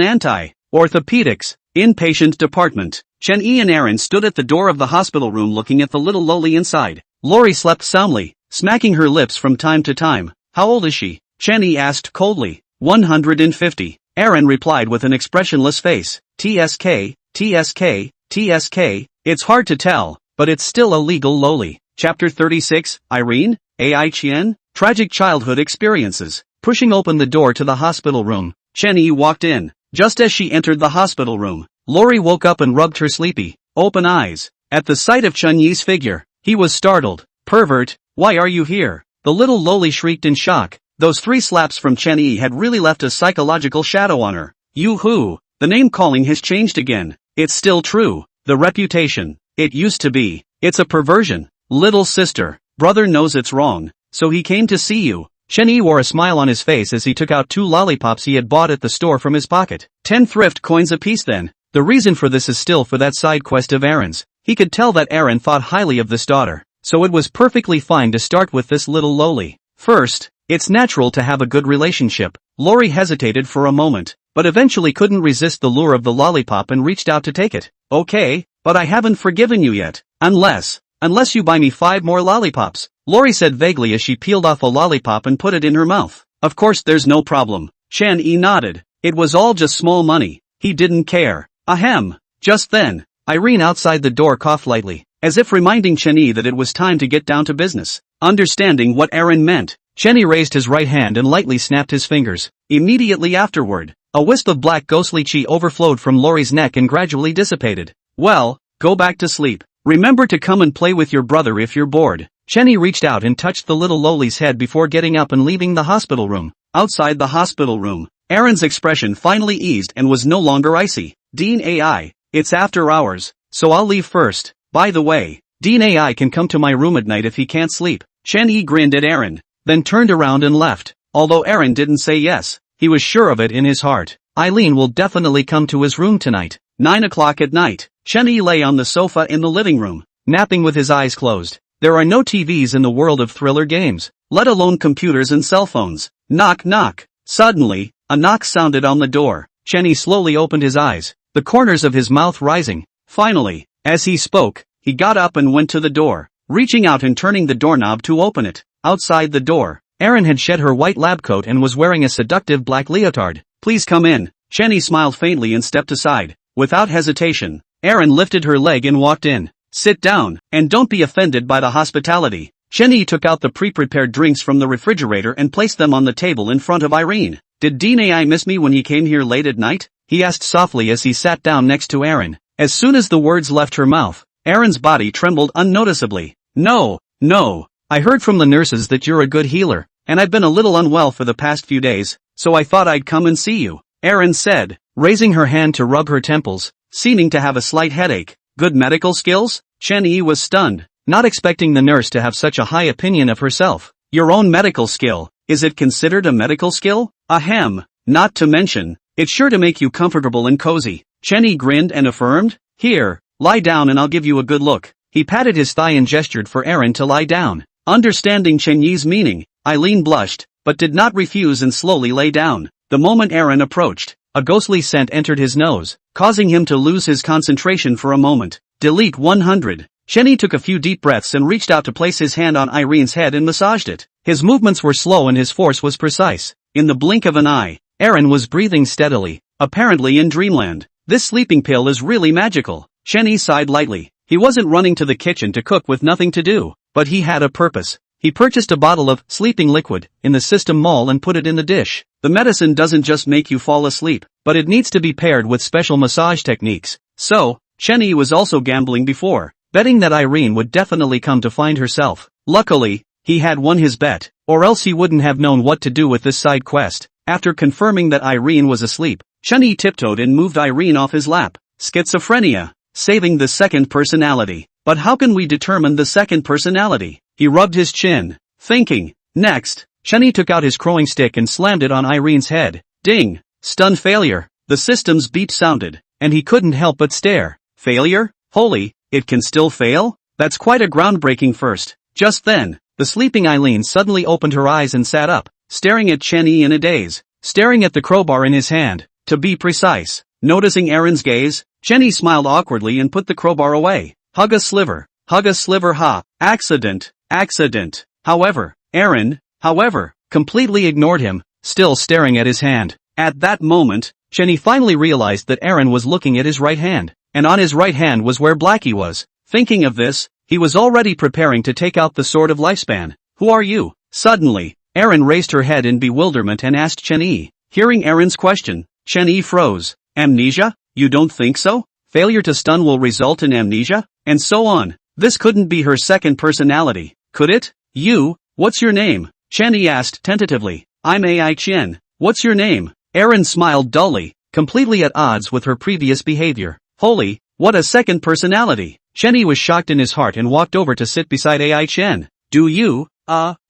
orthopedics, inpatient department. Chun-Yi and Aaron stood at the door of the hospital room looking at the little loli inside. Lori slept soundly, smacking her lips from time to time. How old is she? Chun-Yi asked coldly. 150. Aaron replied with an expressionless face. TSK, TSK, TSK, it's hard to tell, but it's still a legal loli. Chapter 36, Irene, AI Chien, Tragic Childhood Experiences. Pushing open the door to the hospital room, Chenny walked in. Just as she entered the hospital room, Lori woke up and rubbed her sleepy, open eyes. At the sight of Chun-Yi's figure, he was startled. Pervert, why are you here? The little loli shrieked in shock. Those 3 slaps from Chun-Yi had really left a psychological shadow on her. Yoo-hoo, the name calling has changed again. It's still true. The reputation. It used to be. It's a perversion. Little sister, brother knows it's wrong, so he came to see you. Chun-Yi wore a smile on his face as he took out 2 lollipops he had bought at the store from his pocket. 10 thrift coins apiece then. The reason for this is still for that side quest of Aaron's. He could tell that Aaron thought highly of this daughter, so it was perfectly fine to start with this little loli. First, it's natural to have a good relationship. Lori hesitated for a moment, but eventually couldn't resist the lure of the lollipop and reached out to take it. Okay, but I haven't forgiven you yet. Unless you buy me 5 more lollipops. Lori said vaguely as she peeled off a lollipop and put it in her mouth. Of course there's no problem. Chun-Yi nodded. It was all just small money. He didn't care. Ahem. Just then, Irene outside the door coughed lightly, as if reminding Chun-Yi that it was time to get down to business. Understanding what Aaron meant, Chun-Yi raised his right hand and lightly snapped his fingers. Immediately afterward, a wisp of black ghostly chi overflowed from Lori's neck and gradually dissipated. Well, go back to sleep. Remember to come and play with your brother if you're bored. Chun-Yi reached out and touched the little loli's head before getting up and leaving the hospital room. Outside the hospital room, Aaron's expression finally eased and was no longer icy. Dean AI, it's after hours, so I'll leave first. By the way, Dean AI can come to my room at night if he can't sleep. Chun-Yi grinned at Aaron, then turned around and left. Although Aaron didn't say yes, he was sure of it in his heart. Eileen will definitely come to his room tonight. 9 o'clock at night, Chun-Yi lay on the sofa in the living room, napping with his eyes closed. There are no TVs in the world of thriller games, let alone computers and cell phones. Knock knock. Suddenly, a knock sounded on the door. Chun-Yi slowly opened his eyes, the corners of his mouth rising. Finally, as he spoke, he got up and went to the door, reaching out and turning the doorknob to open it. Outside the door, Erin had shed her white lab coat and was wearing a seductive black leotard. Please come in. Chun-Yi smiled faintly and stepped aside. Without hesitation, Erin lifted her leg and walked in. sit down, and don't be offended by the hospitality. Chen took out the pre-prepared drinks from the refrigerator and placed them on the table in front of Irene. Did Dean AI miss me when he came here late at night? He asked softly as he sat down next to Aaron. As soon as the words left her mouth, Aaron's body trembled unnoticeably. No. I heard from the nurses that you're a good healer, and I've been a little unwell for the past few days, so I thought I'd come and see you, Aaron said, raising her hand to rub her temples, seeming to have a slight headache. Good medical skills? Chen was stunned, not expecting the nurse to have such a high opinion of herself. Your own medical skill, is it considered a medical skill? Ahem, not to mention, it's sure to make you comfortable and cozy. Chen grinned and affirmed, here, lie down and I'll give you a good look. He patted his thigh and gestured for Aaron to lie down. Understanding Chen Yi's meaning, Eileen blushed, but did not refuse and slowly lay down. The moment Aaron approached, a ghostly scent entered his nose, causing him to lose his concentration for a moment. Delete 100. Chen took a few deep breaths and reached out to place his hand on Irene's head and massaged it. His movements were slow and his force was precise. In the blink of an eye, Aaron was breathing steadily, apparently in dreamland. This sleeping pill is really magical. Chen sighed lightly. He wasn't running to the kitchen to cook with nothing to do, but he had a purpose. He purchased a bottle of sleeping liquid in the System Mall and put it in the dish. The medicine doesn't just make you fall asleep, but it needs to be paired with special massage techniques. So, Chen was also gambling before, betting that Irene would definitely come to find herself. Luckily, he had won his bet, or else he wouldn't have known what to do with this side quest. After confirming that Irene was asleep, Chen tiptoed and moved Irene off his lap. Schizophrenia. Saving the second personality. But how can we determine the second personality? He rubbed his chin, thinking. Next, Chen took out his crowing stick and slammed it on Irene's head. Ding! Stun failure. The system's beep sounded, and he couldn't help but stare. Failure? Holy, it can still fail? That's quite a groundbreaking first. Just then, the sleeping Eileen suddenly opened her eyes and sat up, staring at Chen in a daze, staring at the crowbar in his hand, to be precise. Noticing Aaron's gaze, Chen smiled awkwardly and put the crowbar away. Hug a sliver ha. Accident. However, Aaron, completely ignored him, still staring at his hand. At that moment, Chen finally realized that Aaron was looking at his right hand, and on his right hand was where Blackie was. Thinking of this, he was already preparing to take out the sword of lifespan. Who are you? Suddenly, Aaron raised her head in bewilderment and asked Chen. Hearing Aaron's question, Chen froze. Amnesia? You don't think so? Failure to stun will result in amnesia? And so on. This couldn't be her second personality, could it? You, what's your name? Chen asked tentatively. I'm AI Chen. What's your name? Aaron smiled dully, completely at odds with her previous behavior. Holy, what a second personality. Chen was shocked in his heart and walked over to sit beside AI Chen. Do you,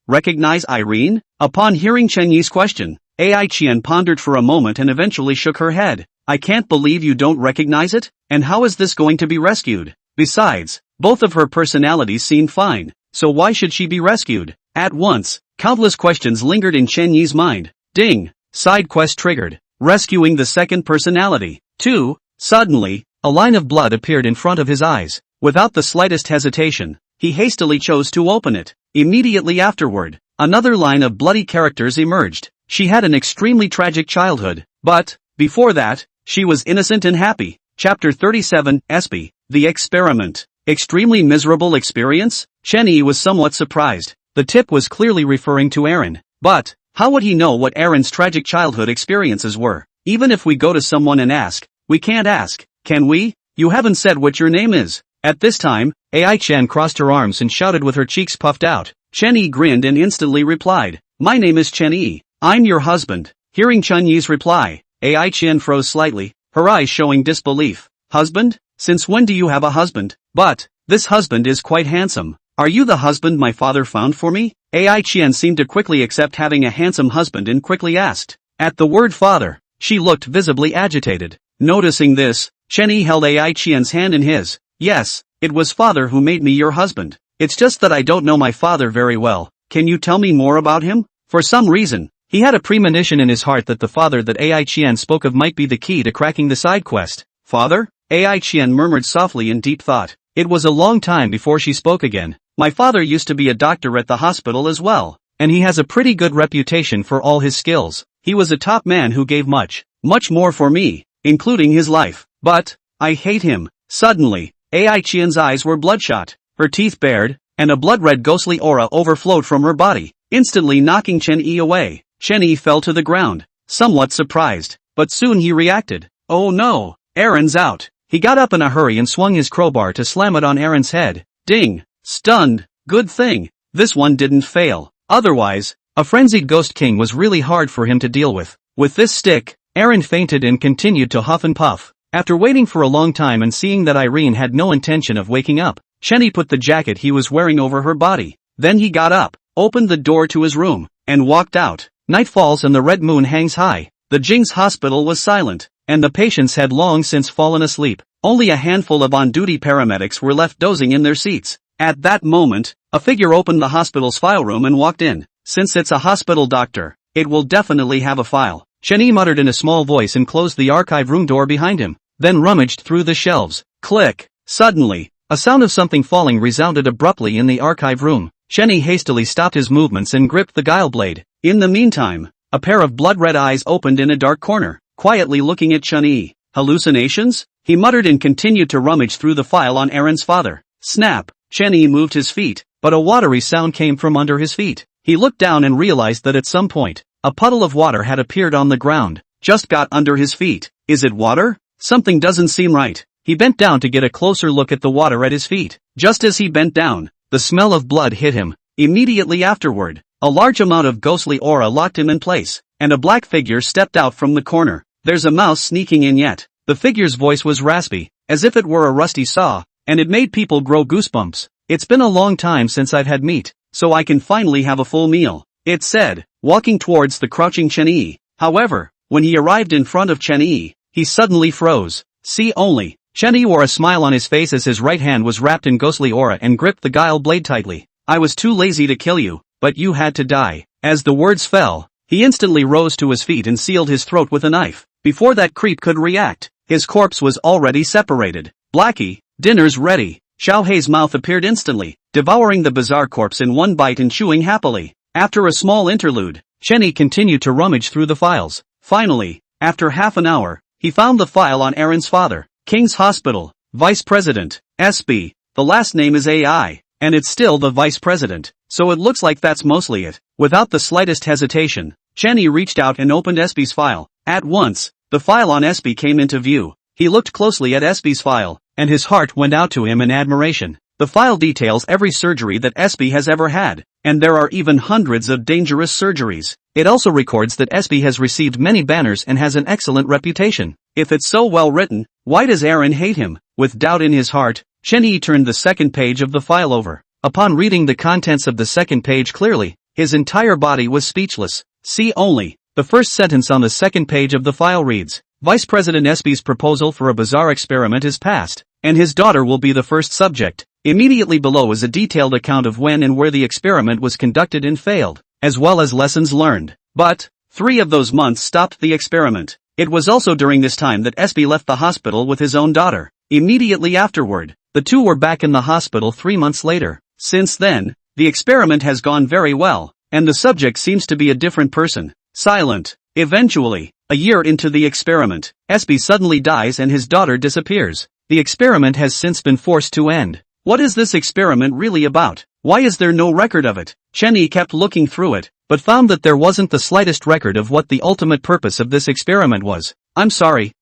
recognize Irene? Upon hearing Chen Yi's question, AI Chen pondered for a moment and eventually shook her head. I can't believe you don't recognize it? And how is this going to be rescued? Besides, both of her personalities seem fine, so why should she be rescued? At once, countless questions lingered in Chen Yi's mind. Ding! Side quest triggered. Rescuing the second personality. 2. Suddenly, a line of blood appeared in front of his eyes. Without the slightest hesitation, he hastily chose to open it. Immediately afterward, another line of bloody characters emerged. She had an extremely tragic childhood, but, before that, she was innocent and happy. Chapter 37, Espy, The Experiment. Extremely miserable experience? Chen was somewhat surprised. The tip was clearly referring to Aaron. But, how would he know what Aaron's tragic childhood experiences were? Even if we go to someone and ask, we can't ask, can we? You haven't said what your name is. At this time, AI Chen crossed her arms and shouted with her cheeks puffed out. Chen grinned and instantly replied, my name is Chen. I'm your husband. Hearing Chen Yi's reply, AI Chen froze slightly, her eyes showing disbelief. Husband? Since when do you have a husband? But, this husband is quite handsome. Are you the husband my father found for me? AI Chen seemed to quickly accept having a handsome husband and quickly asked. At the word father, she looked visibly agitated. Noticing this, Chen held AI Chen's hand in his. Yes, it was father who made me your husband. It's just that I don't know my father very well. Can you tell me more about him? For some reason, he had a premonition in his heart that the father that AI Chen spoke of might be the key to cracking the side quest. Father? AI Chen murmured softly in deep thought. It was a long time before she spoke again. My father used to be a doctor at the hospital as well, and he has a pretty good reputation for all his skills. He was a top man who gave much more for me, including his life. But, I hate him. Suddenly, AI Qian's eyes were bloodshot, her teeth bared, and a blood-red ghostly aura overflowed from her body, instantly knocking Chen Yi away. Chen Yi fell to the ground, somewhat surprised, but soon he reacted. Oh no, Aaron's out. He got up in a hurry and swung his crowbar to slam it on Aaron's head. Ding! Stunned. Good thing this one didn't fail. Otherwise, a frenzied Ghost King was really hard for him to deal with. With this stick, Aaron fainted and continued to huff and puff. After waiting for a long time and seeing that Irene had no intention of waking up, Chen Yi put the jacket he was wearing over her body. Then he got up, opened the door to his room, and walked out. Night falls and the red moon hangs high. The Jing's hospital was silent, and the patients had long since fallen asleep. Only a handful of on-duty paramedics were left dozing in their seats. At that moment, a figure opened the hospital's file room and walked in. Since it's a hospital doctor, it will definitely have a file. Chen Yi muttered in a small voice and closed the archive room door behind him, then rummaged through the shelves. Click! Suddenly, a sound of something falling resounded abruptly in the archive room. Chen Yi hastily stopped his movements and gripped the guile blade. In the meantime, a pair of blood-red eyes opened in a dark corner, quietly looking at Chen Yi. Hallucinations? He muttered and continued to rummage through the file on Aaron's father. Snap! Chen Yi moved his feet, but a watery sound came from under his feet. He looked down and realized that at some point, a puddle of water had appeared on the ground, just got under his feet. Is it water? Something doesn't seem right. He bent down to get a closer look at the water at his feet. Just as he bent down, the smell of blood hit him. Immediately afterward, a large amount of ghostly aura locked him in place, and a black figure stepped out from the corner. There's a mouse sneaking in yet. The figure's voice was raspy, as if it were a rusty saw, and it made people grow goosebumps. It's been a long time since I've had meat, so I can finally have a full meal, it said, walking towards the crouching Chen Yi. However, when he arrived in front of Chen Yi, he suddenly froze. See only. Chen Yi wore a smile on his face as his right hand was wrapped in ghostly aura and gripped the guile blade tightly. I was too lazy to kill you, but you had to die. As the words fell, he instantly rose to his feet and sealed his throat with a knife. Before that creep could react, his corpse was already separated. Blackie, dinner's ready. Xiao Hei's mouth appeared instantly, devouring the bizarre corpse in one bite and chewing happily. After a small interlude, Chen Yi continued to rummage through the files. Finally, after half an hour, he found the file on Aaron's father. King's Hospital, Vice President, SB, the last name is AI, and it's still the Vice President, so it looks like that's mostly it. Without the slightest hesitation, Chen Yi reached out and opened SB's file. At once, the file on SB came into view. He looked closely at SB's file, and his heart went out to him in admiration. The file details every surgery that SB has ever had, and there are even hundreds of dangerous surgeries. It also records that SB has received many banners and has an excellent reputation. If it's so well written, why does Aaron hate him? With doubt in his heart, Chen Yi turned the second page of the file over. Upon reading the contents of the second page clearly, his entire body was speechless. See only. The first sentence on the second page of the file reads, Vice President SB's proposal for a bizarre experiment is passed, and his daughter will be the first subject. Immediately below is a detailed account of when and where the experiment was conducted and failed, as well as lessons learned. But 3 of those months stopped the experiment. It was also during this time that SB left the hospital with his own daughter. Immediately afterward, the two were back in the hospital 3 months later. Since then, the experiment has gone very well, and the subject seems to be a different person. Silent. Eventually, a year into the experiment, SB suddenly dies and his daughter disappears. The experiment has since been forced to end. What is this experiment really about? Why is there no record of it? Chen Yi kept looking through it, but found that there wasn't the slightest record of what the ultimate purpose of this experiment was. I'm sorry.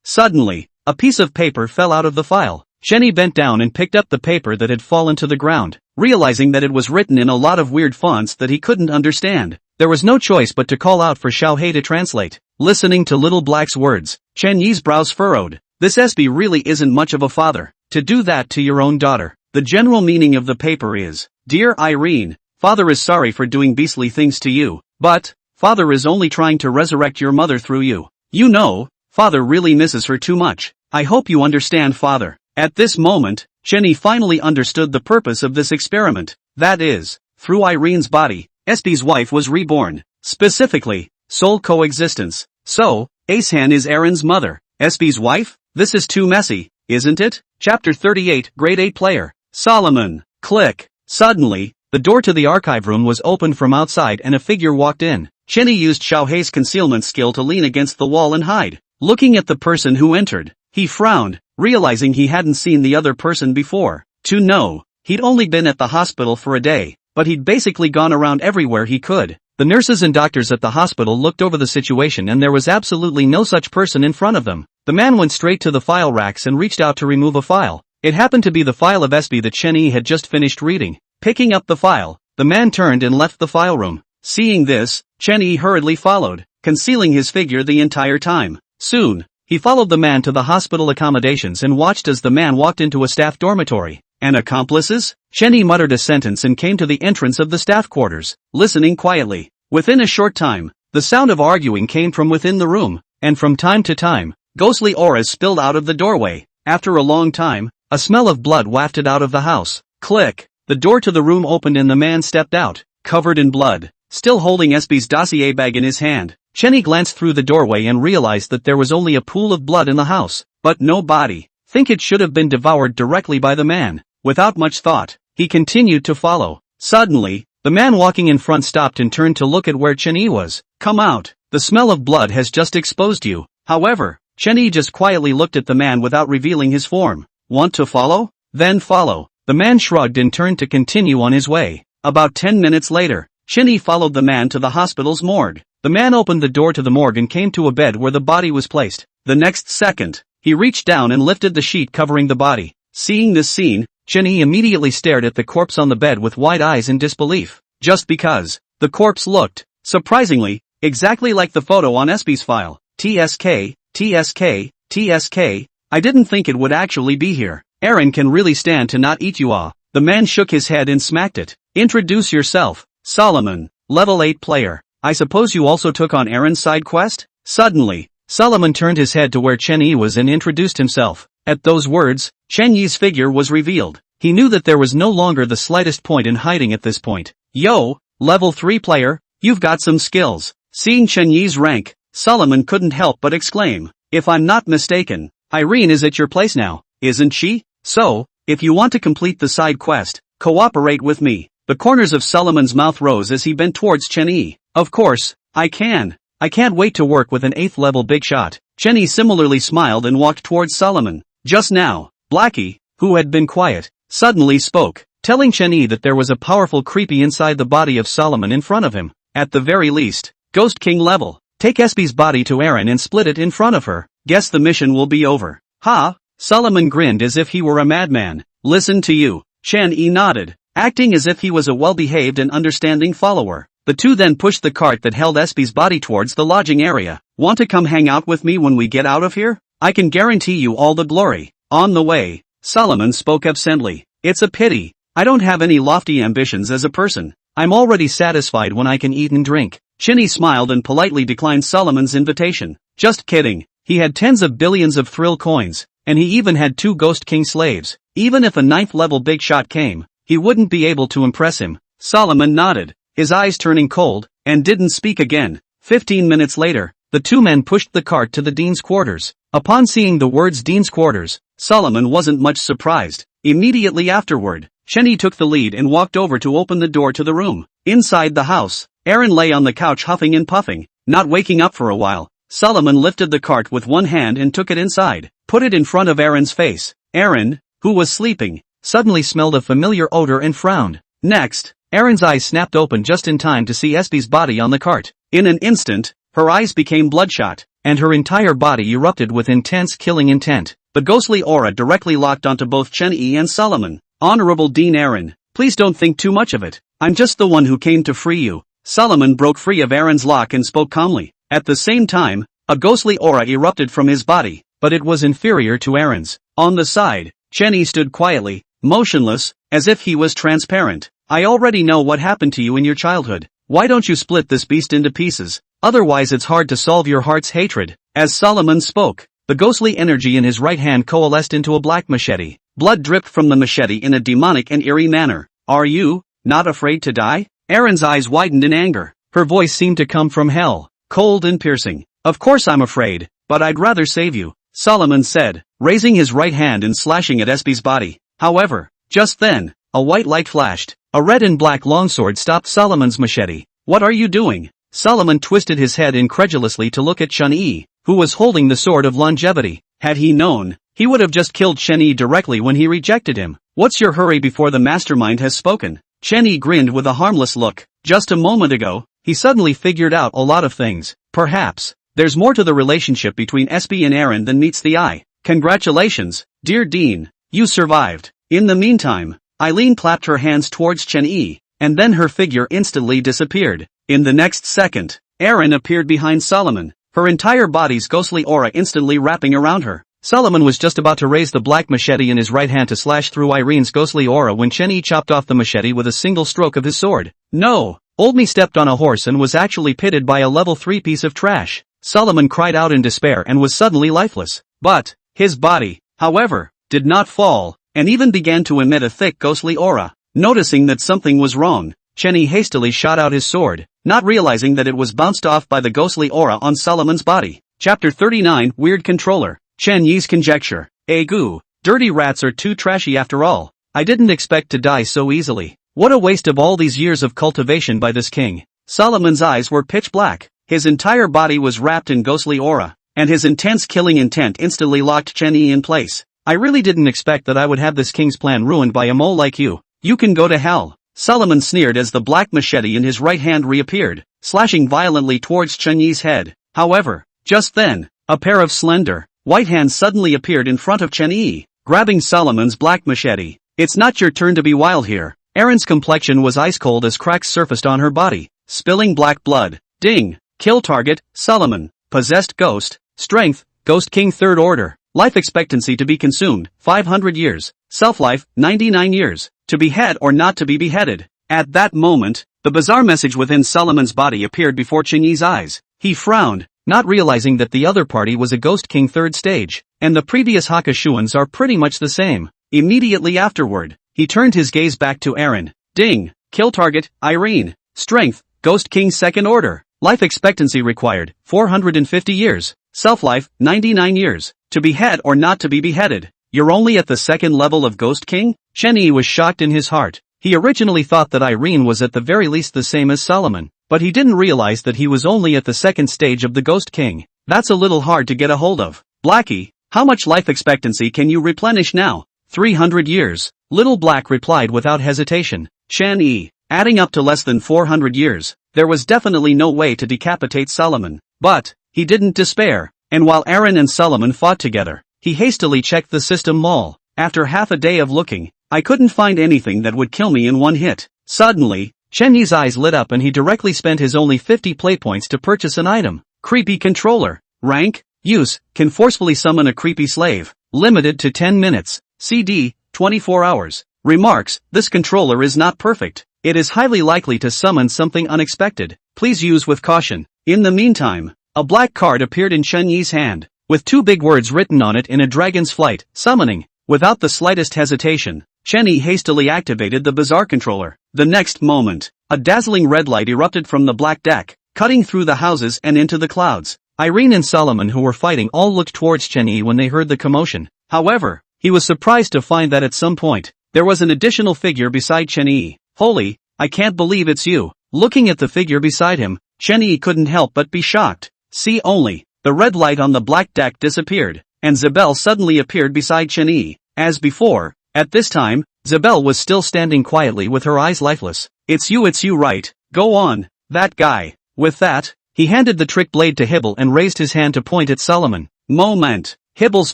Suddenly, a piece of paper fell out of the file. Chen Yi bent down and picked up the paper that had fallen to the ground, realizing that it was written in a lot of weird fonts that he couldn't understand. There was no choice but to call out for Xiao Hei to translate. Listening to Little Black's words, Chen Yi's brows furrowed. This SB really isn't much of a father, to do that to your own daughter. The general meaning of the paper is, Dear Irene, Father is sorry for doing beastly things to you, but, Father is only trying to resurrect your mother through you. You know, Father really misses her too much. I hope you understand, Father. At this moment, Chen Yi finally understood the purpose of this experiment. That is, through Irene's body, SB's wife was reborn. Specifically, soul coexistence. So, Acehan is Aaron's mother. SB's wife? This is too messy, isn't it? Chapter 38, Grade 8 Player. Solomon. Click. Suddenly, the door to the archive room was opened from outside and a figure walked in. Chen Yi used Xiao Hei's concealment skill to lean against the wall and hide. Looking at the person who entered, he frowned. realizing he hadn't seen the other person before. No, he'd only been at the hospital for a day, but he'd basically gone around everywhere he could. The nurses and doctors at the hospital looked over the situation and there was absolutely no such person in front of them. The man went straight to the file racks and reached out to remove a file. It happened to be the file of SB that Chen-Yi had just finished reading. Picking up the file, the man turned and left the file room. Seeing this, Chen-Yi hurriedly followed, concealing his figure the entire time. Soon, he followed the man to the hospital accommodations and watched as the man walked into a staff dormitory. And accomplices? Chen-Yi muttered a sentence and came to the entrance of the staff quarters, listening quietly. Within a short time, the sound of arguing came from within the room, and from time to time, ghostly auras spilled out of the doorway. After a long time, a smell of blood wafted out of the house. Click! The door to the room opened and the man stepped out, covered in blood, still holding SB's dossier bag in his hand. Chen-Yi glanced through the doorway and realized that there was only a pool of blood in the house, but no body. Think it should have been devoured directly by the man. Without much thought, he continued to follow. Suddenly, the man walking in front stopped and turned to look at where Chen-Yi was. Come out, the smell of blood has just exposed you. However, Chen-Yi just quietly looked at the man without revealing his form. Want to follow? Then follow. The man shrugged and turned to continue on his way. About 10 minutes later, Chen-Yi followed the man to the hospital's morgue. The man opened the door to the morgue and came to a bed where the body was placed. The next second, he reached down and lifted the sheet covering the body. Seeing this scene, Chen-Yi immediately stared at the corpse on the bed with wide eyes in disbelief. Just because, the corpse looked, surprisingly, exactly like the photo on SB's file. TSK, TSK, TSK, I didn't think it would actually be here. Eren can really stand to not eat you all. The man shook his head and smacked it. Introduce yourself, Solomon, level 8 player. I suppose you also took on Eren's side quest? Suddenly, Solomon turned his head to where Chen-Yi was and introduced himself. At those words, Chen-Yi's figure was revealed. He knew that there was no longer the slightest point in hiding at this point. Yo, level 3 player, you've got some skills. Seeing Chen-Yi's rank, Solomon couldn't help but exclaim. If I'm not mistaken, Irene is at your place now, isn't she? So, if you want to complete the side quest, cooperate with me. The corners of Solomon's mouth rose as he bent towards Chen-Yi. Of course, I can. I can't wait to work with an 8th level big shot. Chen-Yi similarly smiled and walked towards Solomon. Just now, Blackie, who had been quiet, suddenly spoke, telling Chen-Yi that there was a powerful creepy inside the body of Solomon in front of him. At the very least, Ghost King level. Take SB's body to Eren and split it in front of her. Guess the mission will be over. Ha! Solomon grinned as if he were a madman. Listen to you. Chen-Yi nodded, acting as if he was a well-behaved and understanding follower. The two then pushed the cart that held SB's body towards the lodging area. Want to come hang out with me when we get out of here? I can guarantee you all the glory. On the way, Solomon spoke absently. It's a pity. I don't have any lofty ambitions as a person. I'm already satisfied when I can eat and drink. Chen-Yi smiled and politely declined Solomon's invitation. Just kidding. He had tens of billions of thrill coins, and he even had 2 Ghost King slaves. Even if a 9th level big shot came, he wouldn't be able to impress him. Solomon nodded, his eyes turning cold, and didn't speak again. 15 minutes later, the two men pushed the cart to the dean's quarters. Upon seeing the words dean's quarters, Solomon wasn't much surprised. Immediately afterward, Chen-Yi took the lead and walked over to open the door to the room. Inside the house, Eren lay on the couch huffing and puffing, not waking up for a while. Solomon lifted the cart with one hand and took it inside, put it in front of Eren's face. Eren, who was sleeping, suddenly smelled a familiar odor and frowned. Next, Eren's eyes snapped open just in time to see SB's body on the cart. In an instant, her eyes became bloodshot, and her entire body erupted with intense killing intent. The ghostly aura directly locked onto both Chen-Yi and Solomon. Honorable Dean Eren, please don't think too much of it. I'm just the one who came to free you. Solomon broke free of Eren's lock and spoke calmly. At the same time, a ghostly aura erupted from his body, but it was inferior to Eren's. On the side, Chen-Yi stood quietly, motionless, as if he was transparent. I already know what happened to you in your childhood. Why don't you split this beast into pieces? Otherwise it's hard to solve your heart's hatred. As Solomon spoke, the ghostly energy in his right hand coalesced into a black machete. Blood dripped from the machete in a demonic and eerie manner. Are you not afraid to die? Eren's eyes widened in anger. Her voice seemed to come from hell, cold and piercing. Of course I'm afraid, but I'd rather save you, Solomon said, raising his right hand and slashing at SB's body. However, just then, a white light flashed. A red and black longsword stopped Solomon's machete. What are you doing? Solomon twisted his head incredulously to look at Chen-Yi, who was holding the sword of longevity. Had he known, he would have just killed Chen Yi directly when he rejected him. What's your hurry before the mastermind has spoken? Chen Yi grinned with a harmless look. Just a moment ago, he suddenly figured out a lot of things. Perhaps there's more to the relationship between SB and Aaron than meets the eye. Congratulations, dear Dean. You survived. In the meantime, Eileen clapped her hands towards Chen Yi, and then her figure instantly disappeared. In the next second, Aaron appeared behind Solomon, her entire body's ghostly aura instantly wrapping around her. Solomon was just about to raise the black machete in his right hand to slash through Irene's ghostly aura when Chen Yi chopped off the machete with a single stroke of his sword. No! Old me stepped on a horse and was actually pitted by a level 3 piece of trash. Solomon cried out in despair and was suddenly lifeless. But his body, however, did not fall, and even began to emit a thick ghostly aura. Noticing that something was wrong, Chen Yi hastily shot out his sword, not realizing that it was bounced off by the ghostly aura on Solomon's body. Chapter 39 Weird Controller. Chen Yi's conjecture. Goo, dirty rats are too trashy after all. I didn't expect to die so easily. What a waste of all these years of cultivation by this king. Solomon's eyes were pitch black, his entire body was wrapped in ghostly aura, and his intense killing intent instantly locked Chen Yi in place. I really didn't expect that I would have this king's plan ruined by a mole like you. You can go to hell. Solomon sneered as the black machete in his right hand reappeared, slashing violently towards Chen Yi's head. However, just then, a pair of slender, white hands suddenly appeared in front of Chen Yi, grabbing Solomon's black machete. It's not your turn to be wild here. Erin's complexion was ice cold as cracks surfaced on her body, spilling black blood. Ding! Kill target, Solomon. Possessed ghost. Strength, Ghost King 3rd Order. Life expectancy to be consumed, 500 years. Self-life, 99 years. To behead or not to be beheaded. At that moment, the bizarre message within Solomon's body appeared before Chen Yi's eyes. He frowned, not realizing that the other party was a Ghost King 3rd stage, and the previous Hakashuans are pretty much the same. Immediately afterward, he turned his gaze back to Aaron. Ding! Kill target, Irene. Strength, Ghost King 2nd Order. Life expectancy required, 450 years. Self-life, 99 years. To behead or not to be beheaded. You're only at the 2nd level of Ghost King? Chen Yi was shocked in his heart. He originally thought that Irene was at the very least the same as Solomon, but he didn't realize that he was only at the 2nd stage of the Ghost King. That's a little hard to get a hold of. Blackie, how much life expectancy can you replenish now? 300 years. Little Black replied without hesitation. Chen Yi, adding up to less than 400 years. There was definitely no way to decapitate Solomon. But he didn't despair, and while Aaron and Solomon fought together, he hastily checked the system mall. After half a day of looking, I couldn't find anything that would kill me in one hit. Suddenly, Chen Yi's eyes lit up and he directly spent his only 50 play points to purchase an item. Creepy controller. Rank, use, can forcefully summon a creepy slave. Limited to 10 minutes. CD, 24 hours. Remarks, this controller is not perfect. It is highly likely to summon something unexpected. Please use with caution. In the meantime, a black card appeared in Chen Yi's hand, with 2 big words written on it in a dragon's flight, summoning. Without the slightest hesitation, Chen Yi hastily activated the bizarre controller. The next moment, a dazzling red light erupted from the black deck, cutting through the houses and into the clouds. Irene and Solomon, who were fighting, all looked towards Chen Yi when they heard the commotion. However, he was surprised to find that at some point, there was an additional figure beside Chen Yi. Holy, I can't believe it's you. Looking at the figure beside him, Chen Yi couldn't help but be shocked. See only, the red light on the black deck disappeared, and Zabel suddenly appeared beside Chen Yi. As before, at this time, Zabel was still standing quietly with her eyes lifeless. It's you, right? Go on, that guy. With that, he handed the trick blade to Hibble and raised his hand to point at Solomon. Moment. Hibble's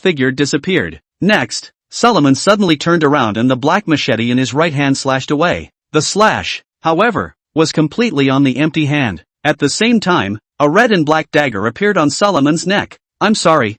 figure disappeared. Next, Solomon suddenly turned around and the black machete in his right hand slashed away. The slash, however, was completely on the empty hand. At the same time, a red and black dagger appeared on Solomon's neck. I'm sorry.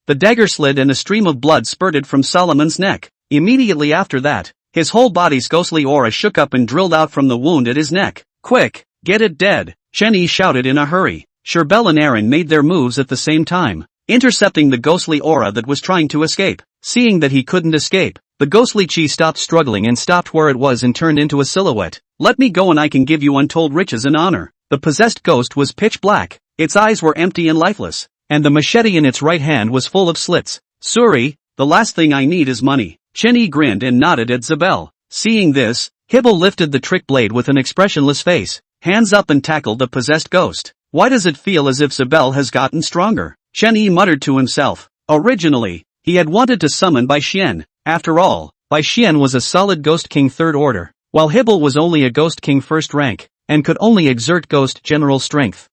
The dagger slid and a stream of blood spurted from Solomon's neck. Immediately after that, his whole body's ghostly aura shook up and drilled out from the wound at his neck. Quick, get it dead, Chen Yi shouted in a hurry. Sherbel and Aaron made their moves at the same time, intercepting the ghostly aura that was trying to escape. Seeing that he couldn't escape, the ghostly chi stopped struggling and stopped where it was and turned into a silhouette. Let me go and I can give you untold riches and honor. The possessed ghost was pitch black, its eyes were empty and lifeless, and the machete in its right hand was full of slits. Suri, the last thing I need is money. Chen Yi grinned and nodded at Zabel. Seeing this, Hibble lifted the trick blade with an expressionless face, hands up and tackled the possessed ghost. Why does it feel as if Zabel has gotten stronger? Chen Yi muttered to himself. Originally, he had wanted to summon Bai Xian. After all, Bai Xian was a solid Ghost King 3rd order, while Hibble was only a Ghost King 1st rank, and could only exert Ghost General strength.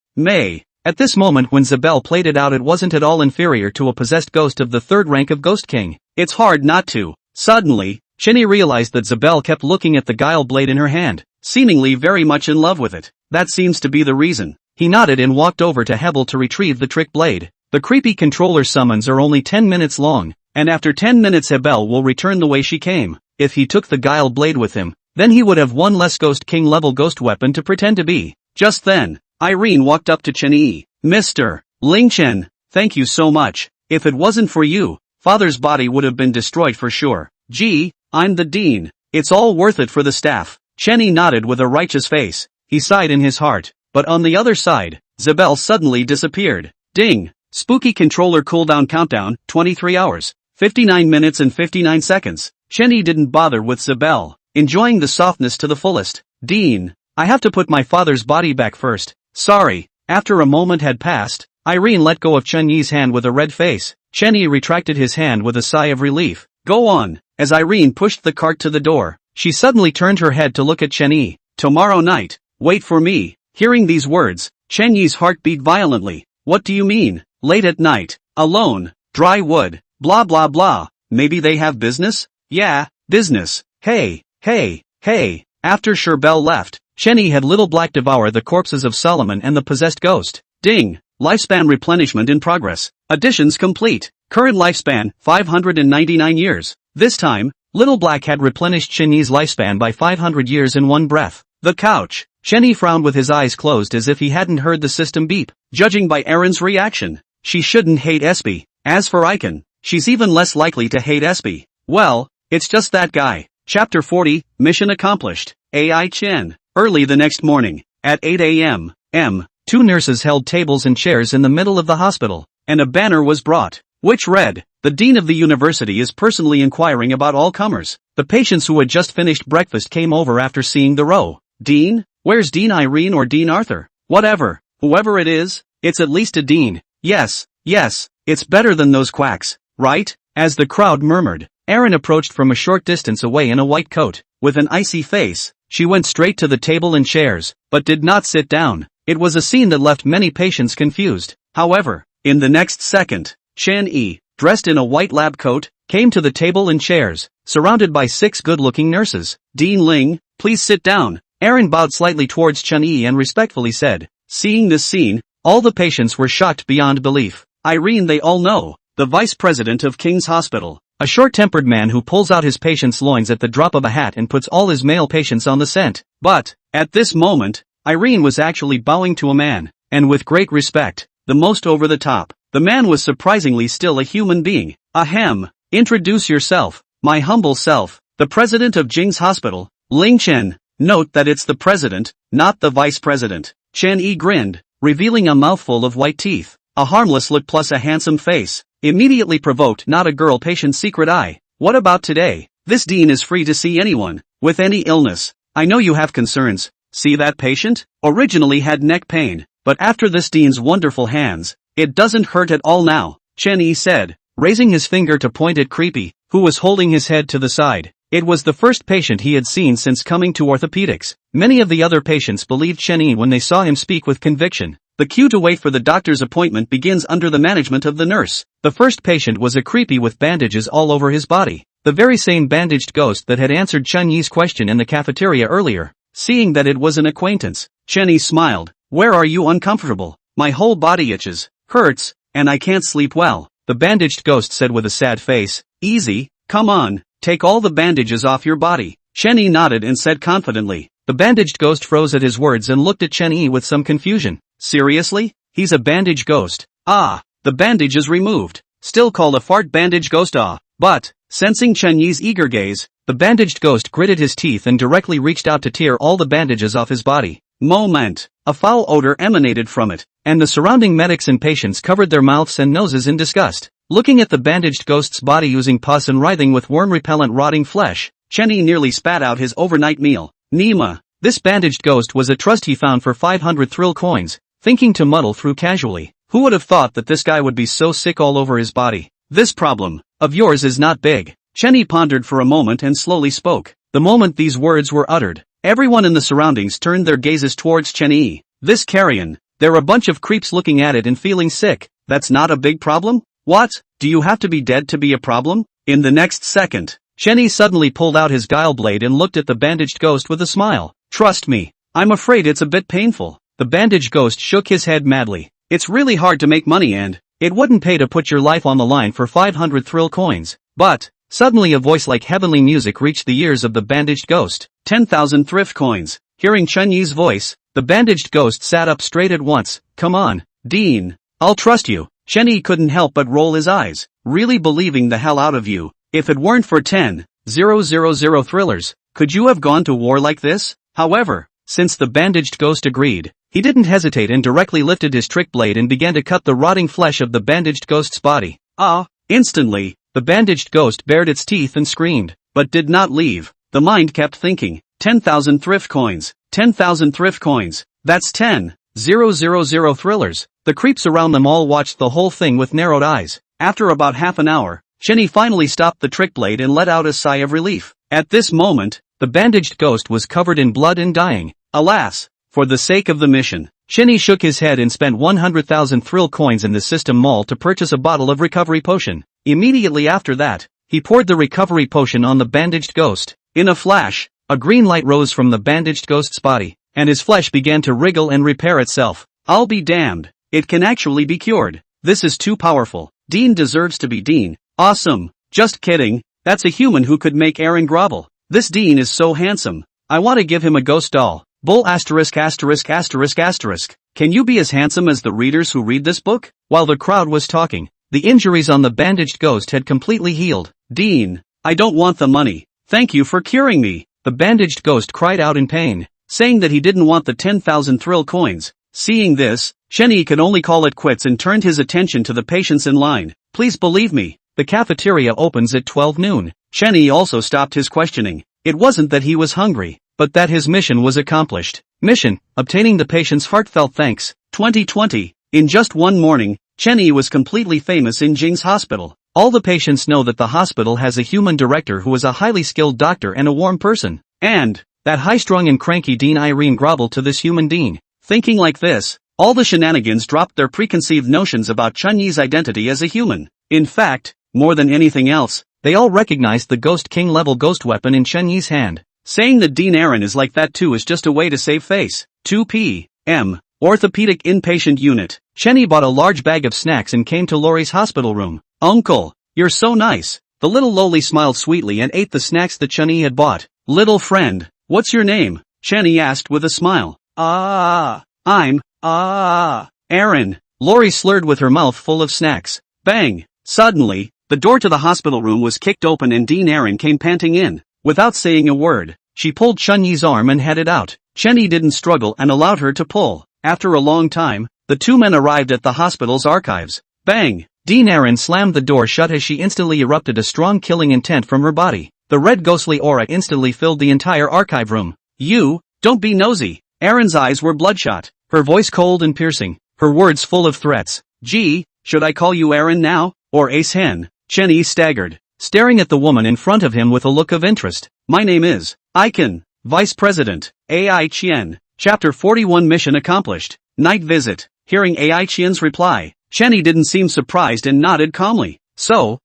At this moment when Zabel played it out, it wasn't at all inferior to a possessed ghost of the 3rd rank of Ghost King. It's hard not to. Suddenly, Chen Yi realized that Zabel kept looking at the guile blade in her hand, seemingly very much in love with it. That seems to be the reason. He nodded and walked over to Hebel to retrieve the trick blade. The creepy controller summons are only 10 minutes long, and after 10 minutes Hebel will return the way she came. If he took the guile blade with him, then he would have one less Ghost King level ghost weapon to pretend to be. Just then, Irene walked up to Chen Yi. Mr. Ling Chen, thank you so much. If it wasn't for you, father's body would have been destroyed for sure. Gee, I'm the dean. It's all worth it for the staff. Chen Yi nodded with a righteous face. He sighed in his heart. But on the other side, Zabel suddenly disappeared. Ding! Spooky controller cooldown countdown, 23 hours, 59 minutes and 59 seconds. Chen Yi didn't bother with Zabel, enjoying the softness to the fullest. Dean, I have to put my father's body back first. Sorry. After a moment had passed, Irene let go of Chen Yi's hand with a red face. Chen Yi retracted his hand with a sigh of relief. Go on. As Irene pushed the cart to the door, she suddenly turned her head to look at Chen Yi. Tomorrow night, wait for me. Hearing these words, Chen Yi's heart beat violently. What do you mean? Late at night, alone, dry wood, blah blah blah. Maybe they have business? Yeah, business. Hey. After Sherbel left, Chen Yi had Little Black devour the corpses of Solomon and the possessed ghost. Ding! Lifespan replenishment in progress. Additions complete. Current lifespan, 599 years. This time, Little Black had replenished Chen Yi's lifespan by 500 years in one breath. The couch. Chen Yi frowned with his eyes closed as if he hadn't heard the system beep. Judging by Erin's reaction, she shouldn't hate Espy. As for Icon, she's even less likely to hate Espy. Well, it's just that guy. Chapter 40, Mission accomplished. AI Chen. Early the next morning, at 8 a.m., two nurses held tables and chairs in the middle of the hospital, and a banner was brought, which read, "The Dean of the University is personally inquiring about all comers." The patients who had just finished breakfast came over after seeing the row. Dean? Where's Dean Irene or Dean Arthur? Whatever. Whoever it is, it's at least a dean. Yes, it's better than those quacks, right? As the crowd murmured, Erin approached from a short distance away in a white coat. With an icy face, she went straight to the table and chairs, but did not sit down. It was a scene that left many patients confused. However, in the next second, Chen Yi, dressed in a white lab coat, came to the table and chairs, surrounded by 6 good-looking nurses. Dean Ling, please sit down. Erin bowed slightly towards Chen Yi and respectfully said. Seeing this scene, all the patients were shocked beyond belief. Irene they all know, the vice president of King's Hospital. A short-tempered man who pulls out his patient's loins at the drop of a hat and puts all his male patients on the scent. But, at this moment, Irene was actually bowing to a man, and with great respect, the most over the top. The man was surprisingly still a human being. Ahem, introduce yourself. My humble self, the president of Jing's Hospital, Ling Chen. Note that it's the president, not the vice president. Chen Yi grinned, revealing a mouthful of white teeth. A harmless look plus a handsome face immediately provoked not a girl patient's secret eye. What about today? This dean is free to see anyone, with any illness. I know you have concerns. See that patient? Originally had neck pain, but after this dean's wonderful hands, it doesn't hurt at all now, Chen Yi said, raising his finger to point at Creepy, who was holding his head to the side. It was the first patient he had seen since coming to orthopedics. Many of the other patients believed Chen Yi when they saw him speak with conviction. The queue to wait for the doctor's appointment begins under the management of the nurse. The first patient was a Creepy with bandages all over his body. The very same bandaged ghost that had answered Chen Yi's question in the cafeteria earlier. Seeing that it was an acquaintance, Chen Yi smiled. Where are you uncomfortable? My whole body itches, hurts, and I can't sleep well. The bandaged ghost said with a sad face. Easy, come on, take all the bandages off your body. Chen Yi nodded and said confidently. The bandaged ghost froze at his words and looked at Chen Yi with some confusion. Seriously? He's a bandage ghost. Ah, the bandage is removed. Still called a fart bandage ghost But, sensing Chen Yi's eager gaze, the bandaged ghost gritted his teeth and directly reached out to tear all the bandages off his body. Moment. A foul odor emanated from it, and the surrounding medics and patients covered their mouths and noses in disgust. Looking at the bandaged ghost's body oozing pus and writhing with worm-repellent rotting flesh, Chen Yi nearly spat out his overnight meal. Nima. This bandaged ghost was a trust he found for 500 thrill coins, thinking to muddle through casually. Who would have thought that this guy would be so sick all over his body? This problem of yours is not big. Chenny pondered for a moment and slowly spoke. The moment these words were uttered, everyone in the surroundings turned their gazes towards Chenny. This carrion, they're a bunch of creeps looking at it and feeling sick. That's not a big problem? What? Do you have to be dead to be a problem? In the next second, Chenny suddenly pulled out his guile blade and looked at the bandaged ghost with a smile. Trust me, I'm afraid it's a bit painful. The bandaged ghost shook his head madly. It's really hard to make money and it wouldn't pay to put your life on the line for 500 thrill coins. But suddenly a voice like heavenly music reached the ears of the bandaged ghost. 10,000 thrift coins. Hearing Chenyi's voice, the bandaged ghost sat up straight at once. Come on, Dean. I'll trust you. Chenny couldn't help but roll his eyes. Really believing the hell out of you. If it weren't for 10,000 thrillers, could you have gone to war like this? However, since the bandaged ghost agreed, he didn't hesitate and directly lifted his trick blade and began to cut the rotting flesh of the bandaged ghost's body. Instantly, the bandaged ghost bared its teeth and screamed, but did not leave. The mind kept thinking, 10,000 thrift coins, 10,000 thrift coins, that's 10,000 thrillers. The creeps around them all watched the whole thing with narrowed eyes. After about half an hour, Chenny finally stopped the trick blade and let out a sigh of relief. At this moment, the bandaged ghost was covered in blood and dying. Alas, for the sake of the mission, Chenny shook his head and spent 100,000 thrill coins in the system mall to purchase a bottle of recovery potion. Immediately after that, he poured the recovery potion on the bandaged ghost. In a flash, a green light rose from the bandaged ghost's body, and his flesh began to wriggle and repair itself. I'll be damned. It can actually be cured. This is too powerful. Dean deserves to be Dean. Awesome. Just kidding. That's a human who could make Aaron grovel. This Dean is so handsome. I want to give him a ghost doll. Bull asterisk asterisk asterisk asterisk. Can you be as handsome as the readers who read this book? While the crowd was talking, the injuries on the bandaged ghost had completely healed. Dean, I don't want the money. Thank you for curing me. The bandaged ghost cried out in pain, saying that he didn't want the 10,000 thrill coins. Seeing this, Chenny could only call it quits and turned his attention to the patients in line. Please believe me, the cafeteria opens at 12 noon. Chenny also stopped his questioning. It wasn't that he was hungry, but that his mission was accomplished. Mission, obtaining the patient's heartfelt thanks. 2020. In just one morning, Chenny was completely famous in Jing's hospital. All the patients know that the hospital has a human director who is a highly skilled doctor and a warm person. And that high-strung and cranky Dean Irene groveled to this human Dean. Thinking like this, all the shenanigans dropped their preconceived notions about Chun-Yi's identity as a human. In fact, more than anything else, they all recognized the Ghost King level ghost weapon in Chun-Yi's hand. Saying that Dean Aaron is like that too is just a way to save face. 2 p.m. Orthopedic inpatient unit. Chenny bought a large bag of snacks and came to Laurie's hospital room. Uncle, you're so nice. The little lowly smiled sweetly and ate the snacks that Chenny had bought. Little friend, what's your name? Chenny asked with a smile. I'm Aaron. Laurie slurred with her mouth full of snacks. Bang! Suddenly, the door to the hospital room was kicked open and Dean Aaron came panting in. Without saying a word, she pulled Chun-Yi's arm and headed out. Chenny didn't struggle and allowed her to pull. After a long time, the two men arrived at the hospital's archives. Bang! Dean Aaron slammed the door shut as she instantly erupted a strong killing intent from her body. The red ghostly aura instantly filled the entire archive room. You, don't be nosy. Aaron's eyes were bloodshot, her voice cold and piercing, her words full of threats. Gee, should I call you Aaron now, or Ace Hen? Chenny staggered, staring at the woman in front of him with a look of interest. My name is Icon, Vice President, AI Chien. Chapter 41 Mission accomplished. Night visit. Hearing AI Chien's reply, Chenny didn't seem surprised and nodded calmly. So,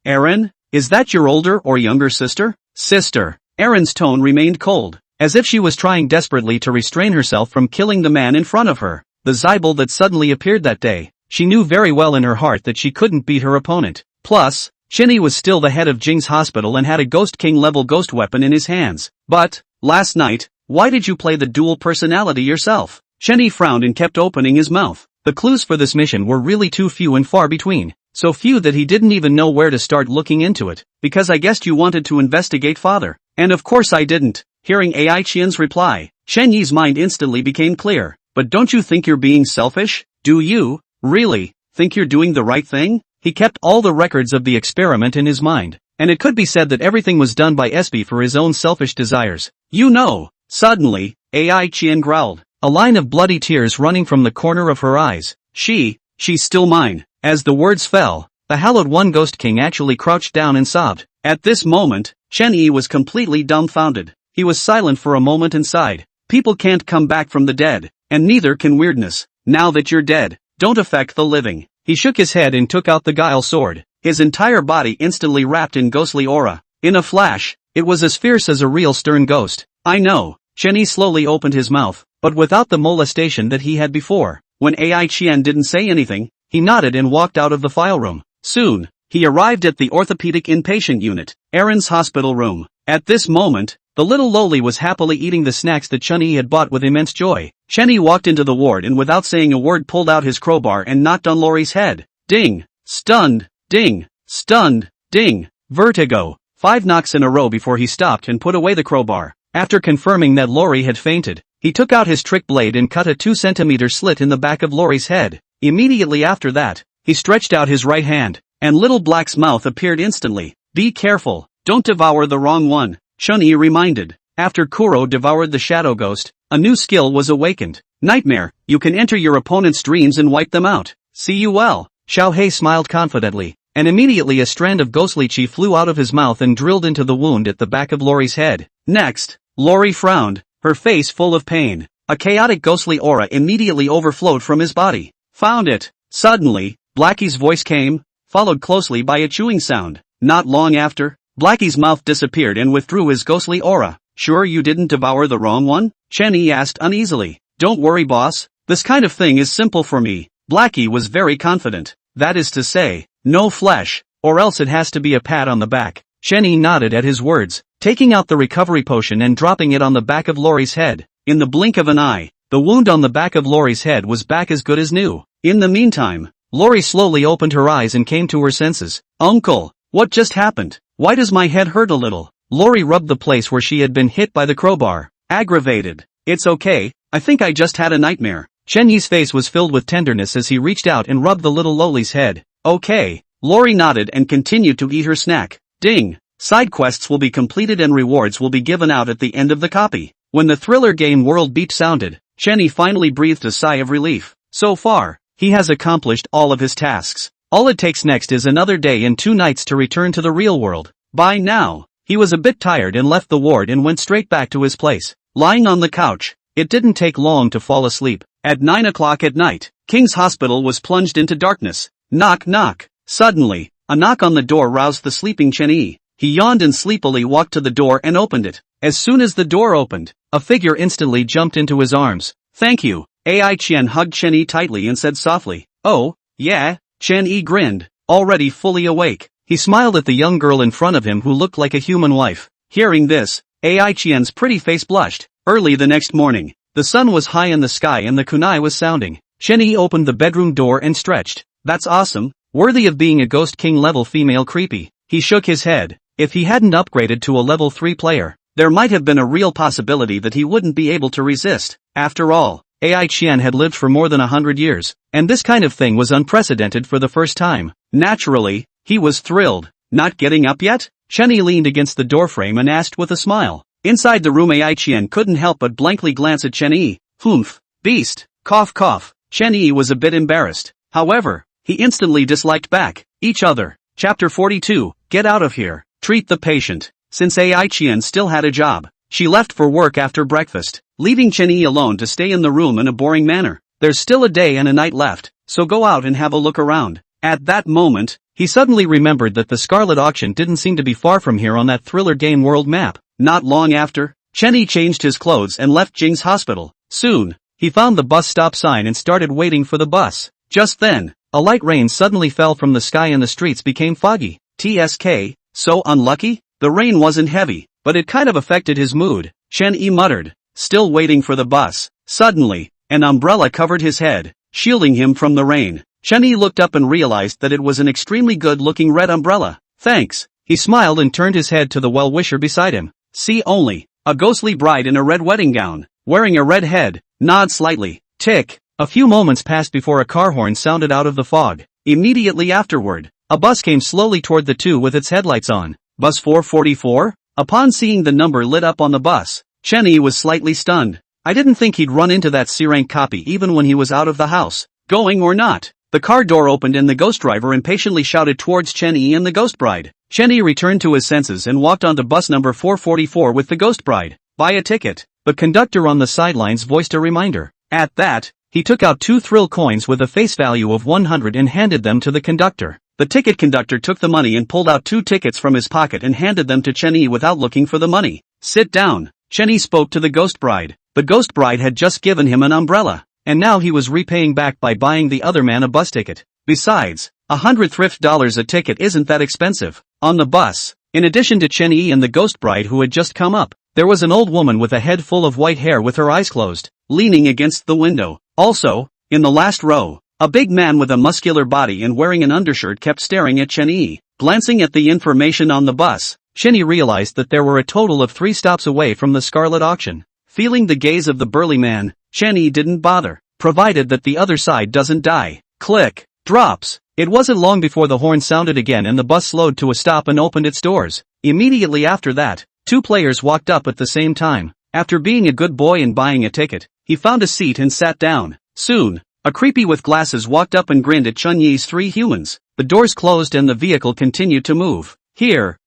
Aaron, is that your older or younger sister? Sister. Aaron's tone remained cold, as if she was trying desperately to restrain herself from killing the man in front of her. The Zybel that suddenly appeared that day. She knew very well in her heart that she couldn't beat her opponent. Plus, Chenny was still the head of Jing's hospital and had a Ghost King level ghost weapon in his hands. But, last night, why did you play the dual personality yourself? Chenny frowned and kept opening his mouth. The clues for this mission were really too few and far between. So few that he didn't even know where to start looking into it. Because I guessed you wanted to investigate father. And of course I didn't. Hearing AI Chien's reply, Chen-Yi's mind instantly became clear. But don't you think you're being selfish? Do you, really, think you're doing the right thing? He kept all the records of the experiment in his mind. And it could be said that everything was done by SB for his own selfish desires. You know. Suddenly, AI Chien growled. a line of bloody tears running from the corner of her eyes. She's still mine. As the words fell, the hallowed one Ghost King actually crouched down and sobbed. At this moment, Chen-Yi was completely dumbfounded. He was silent for a moment and sighed. People can't come back from the dead, and neither can weirdness. Now that you're dead, don't affect the living. He shook his head and took out the guile sword. His entire body instantly wrapped in ghostly aura. In a flash, it was as fierce as a real stern ghost. I know. Chen-Yi slowly opened his mouth, but without the molestation that he had before. When Ai Qian didn't say anything, he nodded and walked out of the file room. Soon, he arrived at the orthopedic inpatient unit, Aaron's hospital room. At this moment, the little lowly was happily eating the snacks that Chen-Yi had bought with immense joy. Chen-Yi walked into the ward and without saying a word pulled out his crowbar and knocked on Lori's head. Ding! Stunned! Ding! Stunned! Ding! Vertigo! 5 knocks in a row before he stopped and put away the crowbar. After confirming that Lori had fainted, he took out his trick blade and cut a 2-centimeter slit in the back of Lori's head. Immediately after that, he stretched out his right hand, and Little Black's mouth appeared instantly. Be careful, don't devour the wrong one, Chen-Yi reminded. After Kuro devoured the shadow ghost, a new skill was awakened. Nightmare, you can enter your opponent's dreams and wipe them out. See you well. Xiao Hei smiled confidently, and immediately a strand of ghostly chi flew out of his mouth and drilled into the wound at the back of Lori's head. Next, Lori frowned, her face full of pain. A chaotic ghostly aura immediately overflowed from his body. Found it. Suddenly, Blackie's voice came, followed closely by a chewing sound. Not long after, Blackie's mouth disappeared and withdrew his ghostly aura. Sure you didn't devour the wrong one? Chen-Yi asked uneasily. Don't worry boss, this kind of thing is simple for me. Blackie was very confident. That is to say, no flesh, or else it has to be a pat on the back. Chen-Yi nodded at his words, taking out the recovery potion and dropping it on the back of Lori's head. In the blink of an eye, the wound on the back of Lori's head was back as good as new. In the meantime, Lori slowly opened her eyes and came to her senses. Uncle, what just happened? Why does my head hurt a little? Lori rubbed the place where she had been hit by the crowbar. Aggravated. It's okay, I think I just had a nightmare. Chen-Yi's face was filled with tenderness as he reached out and rubbed the little lowly's head. Okay. Lori nodded and continued to eat her snack. Ding! Side quests will be completed and rewards will be given out at the end of the copy. When the thriller game world beat sounded, Chen-Yi finally breathed a sigh of relief. So far, he has accomplished all of his tasks. All it takes next is another day and 2 nights to return to the real world. By now, he was a bit tired and left the ward and went straight back to his place. Lying on the couch, it didn't take long to fall asleep. At 9 o'clock at night, King's Hospital was plunged into darkness. Knock knock. Suddenly, a knock on the door roused the sleeping Chen-Yi. He yawned and sleepily walked to the door and opened it. As soon as the door opened, a figure instantly jumped into his arms. Thank you. Ai Qian hugged Chen-Yi tightly and said softly, oh, yeah? Chen-Yi grinned, already fully awake. He smiled at the young girl in front of him who looked like a human wife. Hearing this, Ai Qian's pretty face blushed. Early the next morning, the sun was high in the sky and the kunai was sounding. Chen-Yi opened the bedroom door and stretched. That's awesome, worthy of being a Ghost King level female creepy. He shook his head. If he hadn't upgraded to a level 3 player, there might have been a real possibility that he wouldn't be able to resist. After all, Ai Qian had lived for more than 100 years, and this kind of thing was unprecedented for the first time. Naturally, he was thrilled. Not getting up yet? Chen-Yi leaned against the doorframe and asked with a smile. Inside the room Ai Qian couldn't help but blankly glance at Chen-Yi. Humph. Beast. Cough cough. Chen-Yi was a bit embarrassed. However, he instantly disliked back. Each other. Chapter 42, Get Out of Here. Treat the patient. Since Ai Qian still had a job, she left for work after breakfast, leaving Chen-Yi alone to stay in the room in a boring manner. There's still a day and a night left, so go out and have a look around. At that moment, he suddenly remembered that the Scarlet Auction didn't seem to be far from here on that thriller game world map. Not long after, Chen-Yi changed his clothes and left Jing's hospital. Soon, he found the bus stop sign and started waiting for the bus. Just then, a light rain suddenly fell from the sky and the streets became foggy. TSK, so unlucky? The rain wasn't heavy, but it kind of affected his mood. Chen-Yi muttered, still waiting for the bus. Suddenly, an umbrella covered his head, shielding him from the rain. Chen-Yi looked up and realized that it was an extremely good-looking red umbrella. Thanks. He smiled and turned his head to the well-wisher beside him. See only, a ghostly bride in a red wedding gown, wearing a red head, nod slightly. Tick. A few moments passed before a car horn sounded out of the fog. Immediately afterward, a bus came slowly toward the two with its headlights on. Bus 444? Upon seeing the number lit up on the bus, Chen-Yi was slightly stunned. I didn't think he'd run into that C-rank copy even when he was out of the house. Going or not. The car door opened and the ghost driver impatiently shouted towards Chen-Yi and the ghost bride. Chen-Yi returned to his senses and walked onto bus number 444 with the ghost bride. Buy a ticket. The conductor on the sidelines voiced a reminder. At that, he took out 2 thrill coins with a face value of 100 and handed them to the conductor. The ticket conductor took the money and pulled out 2 tickets from his pocket and handed them to Chen-Yi without looking for the money. Sit down. Chen-Yi spoke to the ghost bride. The ghost bride had just given him an umbrella, and now he was repaying back by buying the other man a bus ticket. Besides, 100 thrift dollars a ticket isn't that expensive. On the bus, in addition to Chen-Yi and the ghost bride who had just come up, there was an old woman with a head full of white hair with her eyes closed, leaning against the window. Also, in the last row, a big man with a muscular body and wearing an undershirt kept staring at Chen-Yi. Glancing at the information on the bus, Chen-Yi realized that there were a total of 3 stops away from the Scarlet Auction. Feeling the gaze of the burly man, Chen-Yi didn't bother, provided that the other side doesn't die. Click. Drops. It wasn't long before the horn sounded again and the bus slowed to a stop and opened its doors. Immediately after that, 2 players walked up at the same time. After being a good boy and buying a ticket, he found a seat and sat down. Soon, a creepy with glasses walked up and grinned at Chen-Yi's 3 humans. The doors closed and the vehicle continued to move. Here,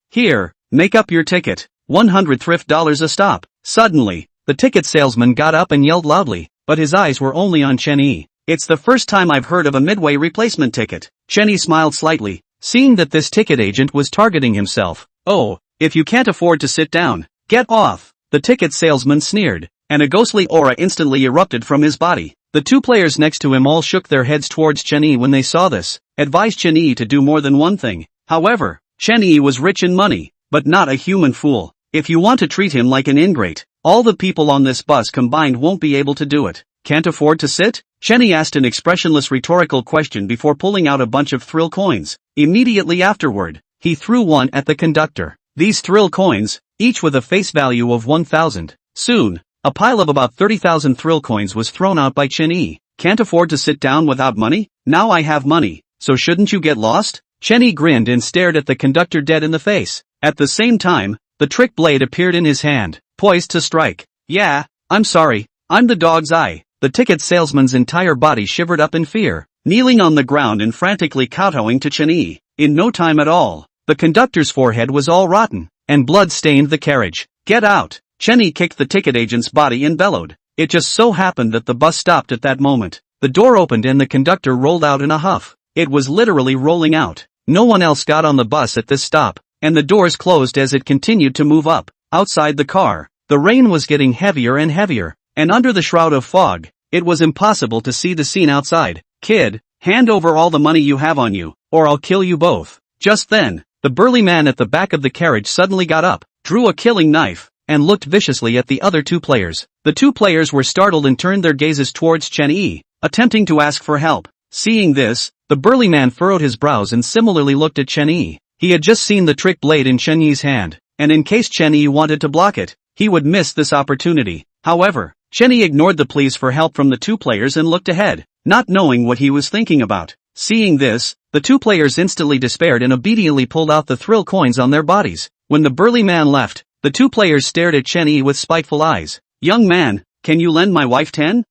make up your ticket. 100 thrift dollars a stop. Suddenly, the ticket salesman got up and yelled loudly, but his eyes were only on Chen-Yi. It's the first time I've heard of a midway replacement ticket. Chen-Yi smiled slightly, seeing that this ticket agent was targeting himself. Oh, if you can't afford to sit down, get off. The ticket salesman sneered, and a ghostly aura instantly erupted from his body. The 2 players next to him all shook their heads towards Chen-Yi when they saw this, advised Chen-Yi to do more than one thing. However, Chen-Yi was rich in money, but not a human fool. If you want to treat him like an ingrate, all the people on this bus combined won't be able to do it. Can't afford to sit? Chen-Yi asked an expressionless rhetorical question before pulling out a bunch of thrill coins. Immediately afterward, he threw one at the conductor. These thrill coins, each with a face value of 1,000. Soon, a pile of about 30,000 thrill coins was thrown out by Chen-Yi. Can't afford to sit down without money? Now I have money, so shouldn't you get lost? Chen-Yi grinned and stared at the conductor dead in the face. At the same time, the trick blade appeared in his hand, poised to strike. Yeah, I'm sorry, I'm the dog's eye. The ticket salesman's entire body shivered up in fear, kneeling on the ground and frantically kowtowing to Chen-Yi. In no time at all, the conductor's forehead was all rotten, and blood stained the carriage. Get out! Chen-Yi kicked the ticket agent's body and bellowed. It just so happened that the bus stopped at that moment. The door opened and the conductor rolled out in a huff. It was literally rolling out. No one else got on the bus at this stop, and the doors closed as it continued to move up. Outside the car, the rain was getting heavier and heavier, and under the shroud of fog, it was impossible to see the scene outside. Kid, hand over all the money you have on you, or I'll kill you both. Just then, the burly man at the back of the carriage suddenly got up, drew a killing knife, and looked viciously at the other 2 players. The 2 players were startled and turned their gazes towards Chen-Yi, attempting to ask for help. Seeing this, the burly man furrowed his brows and similarly looked at Chen-Yi. He had just seen the trick blade in Chen-Yi's hand, and in case Chen-Yi wanted to block it, he would miss this opportunity. However, Chen-Yi ignored the pleas for help from the 2 players and looked ahead, not knowing what he was thinking about. Seeing this, the 2 players instantly despaired and obediently pulled out the thrill coins on their bodies. When the burly man left, the 2 players stared at Chen-Yi with spiteful eyes. Young man, can you lend my wife 10,000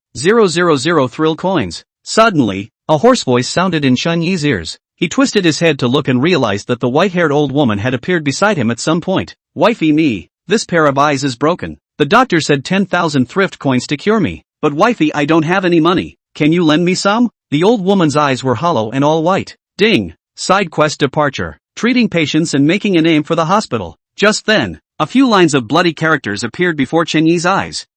thrill coins? Suddenly, a hoarse voice sounded in Chen-Yi's ears. He twisted his head to look and realized that the white-haired old woman had appeared beside him at some point. Wifey me, this pair of eyes is broken. The doctor said 10,000 thrift coins to cure me, but wifey I don't have any money. Can you lend me some? The old woman's eyes were hollow and all white. Ding! Side quest departure. Treating patients and making a name for the hospital. Just then, a few lines of bloody characters appeared before Chen-Yi's eyes.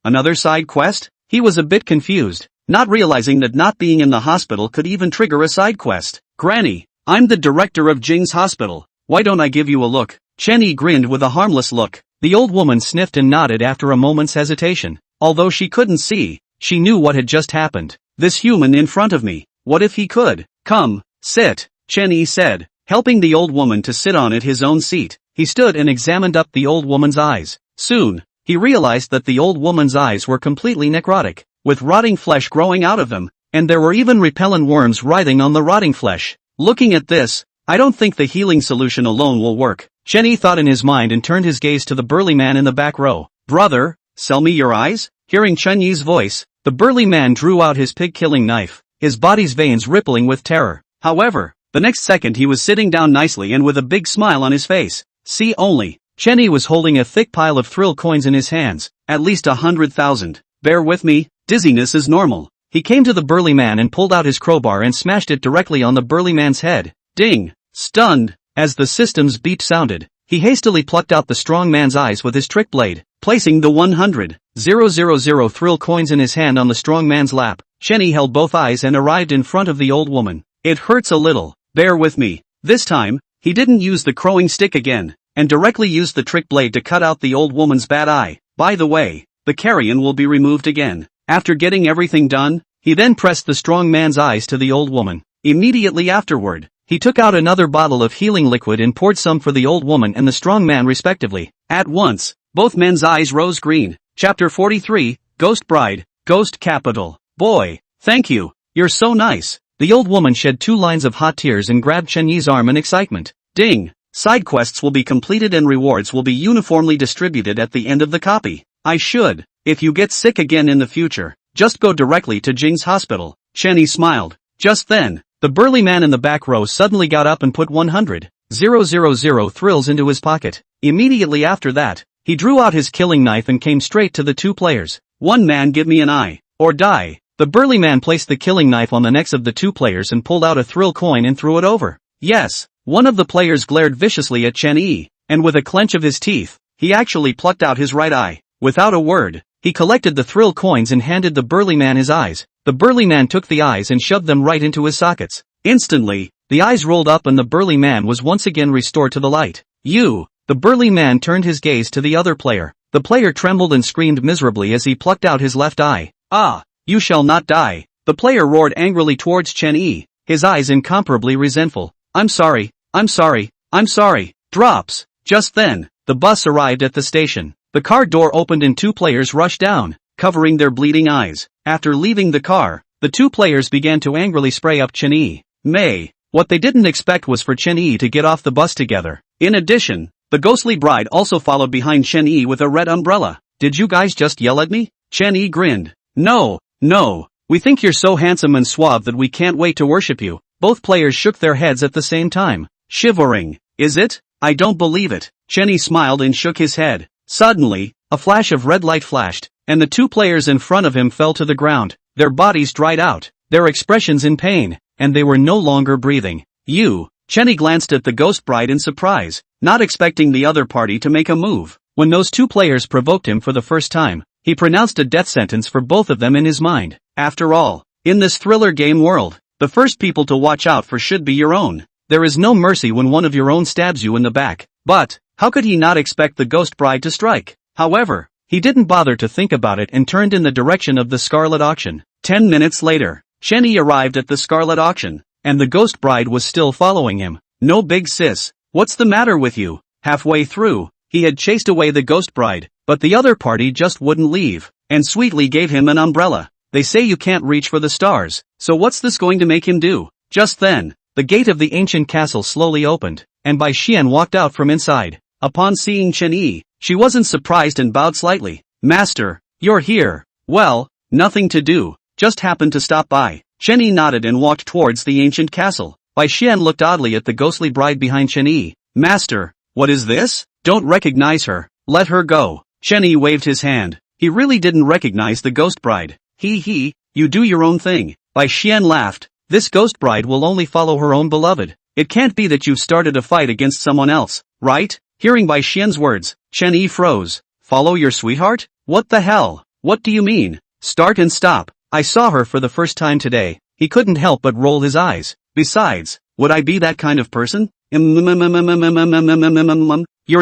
Another side quest? He was a bit confused, not realizing that not being in the hospital could even trigger a side quest. Granny, I'm the director of Jing's hospital. Why don't I give you a look? Chen-Yi grinned with a harmless look. The old woman sniffed and nodded after a moment's hesitation. Although she couldn't see, she knew what had just happened. This human in front of me, what if he could? Come, sit, Chen-Yi said, helping the old woman to sit on it his own seat. He stood and examined up the old woman's eyes. Soon, he realized that the old woman's eyes were completely necrotic, with rotting flesh growing out of them, and there were even repellent worms writhing on the rotting flesh. Looking at this, I don't think the healing solution alone will work. Chen-Yi thought in his mind and turned his gaze to the burly man in the back row. Brother, sell me your eyes? Hearing Chun Yi's voice, the burly man drew out his pig-killing knife, his body's veins rippling with terror. However, the next second he was sitting down nicely and with a big smile on his face. See only. Chen Yi was holding a thick pile of thrill coins in his hands, at least 100,000. Bear with me, dizziness is normal. He came to the burly man and pulled out his crowbar and smashed it directly on the burly man's head. Ding! Stunned. As the system's beep sounded, he hastily plucked out the strong man's eyes with his trick blade, placing the 100,000 thrill coins in his hand on the strong man's lap. Chen Yi held both eyes and arrived in front of the old woman. It hurts a little. Bear with me. This time, he didn't use the crowing stick again, and directly used the trick blade to cut out the old woman's bad eye. By the way, the carrion will be removed again. After getting everything done, he then pressed the strong man's eyes to the old woman. Immediately afterward, he took out another bottle of healing liquid and poured some for the old woman and the strong man respectively. At once, both men's eyes rose green. Chapter 43, Ghost Bride, Ghost Capital. Boy, thank you, you're so nice. The old woman shed 2 lines of hot tears and grabbed Chen Yi's arm in excitement. Ding! Side quests will be completed and rewards will be uniformly distributed at the end of the copy. If you get sick again in the future, just go directly to Jing's hospital. Chen Yi smiled. Just then, the burly man in the back row suddenly got up and put 100,000 thrills into his pocket. Immediately after that, he drew out his killing knife and came straight to the 2 players. One man, give me an eye, or die. The burly man placed the killing knife on the necks of the 2 players and pulled out a thrill coin and threw it over. Yes, one of the players glared viciously at Chen Yi, and with a clench of his teeth, he actually plucked out his right eye. Without a word, he collected the thrill coins and handed the burly man his eyes. The burly man took the eyes and shoved them right into his sockets. Instantly, the eyes rolled up and the burly man was once again restored to the light. The burly man turned his gaze to the other player. The player trembled and screamed miserably as he plucked out his left eye. Ah, you shall not die. The player roared angrily towards Chen Yi, his eyes incomparably resentful. I'm sorry. Drops. Just then, the bus arrived at the station. The car door opened and 2 players rushed down, covering their bleeding eyes. After leaving the car, the 2 players began to angrily spray up Chen Yi. What they didn't expect was for Chen Yi to get off the bus together. In addition, the ghostly bride also followed behind Chen Yi with a red umbrella. Did you guys just yell at me? Chen Yi grinned. No, we think you're so handsome and suave that we can't wait to worship you. Both players shook their heads at the same time. Shivering. Is it? I don't believe it. Chen Yi smiled and shook his head. Suddenly, a flash of red light flashed, and the 2 players in front of him fell to the ground. Their bodies dried out, their expressions in pain, and they were no longer breathing. Chen Yi glanced at the ghost bride in surprise, not expecting the other party to make a move. When those 2 players provoked him for the first time, he pronounced a death sentence for both of them in his mind. After all, in this thriller game world, the first people to watch out for should be your own. There is no mercy when one of your own stabs you in the back. But, how could he not expect the ghost bride to strike? However, he didn't bother to think about it and turned in the direction of the Scarlet Auction. 10 minutes later, Chen Yi arrived at the Scarlet Auction, and the ghost bride was still following him. No big sis, what's the matter with you? Halfway through, he had chased away the ghost bride, but the other party just wouldn't leave, and sweetly gave him an umbrella. They say you can't reach for the stars, so what's this going to make him do? Just then, the gate of the ancient castle slowly opened, and Bai Xian walked out from inside. Upon seeing Chen Yi, she wasn't surprised and bowed slightly. Master, you're here. Well, nothing to do, just happened to stop by. Chen Yi nodded and walked towards the ancient castle. Bai Xian looked oddly at the ghostly bride behind Chen Yi. Master, what is this? Don't recognize her. Let her go. Chen Yi waved his hand. He really didn't recognize the ghost bride. You do your own thing. Bai Xian laughed. This ghost bride will only follow her own beloved. It can't be that you've started a fight against someone else, right? Hearing Bai Xian's words, Chen Yi froze. Follow your sweetheart? What the hell? What do you mean? Start and stop. I saw her for the first time today. He couldn't help but roll his eyes. Besides, would I be that kind of person? You're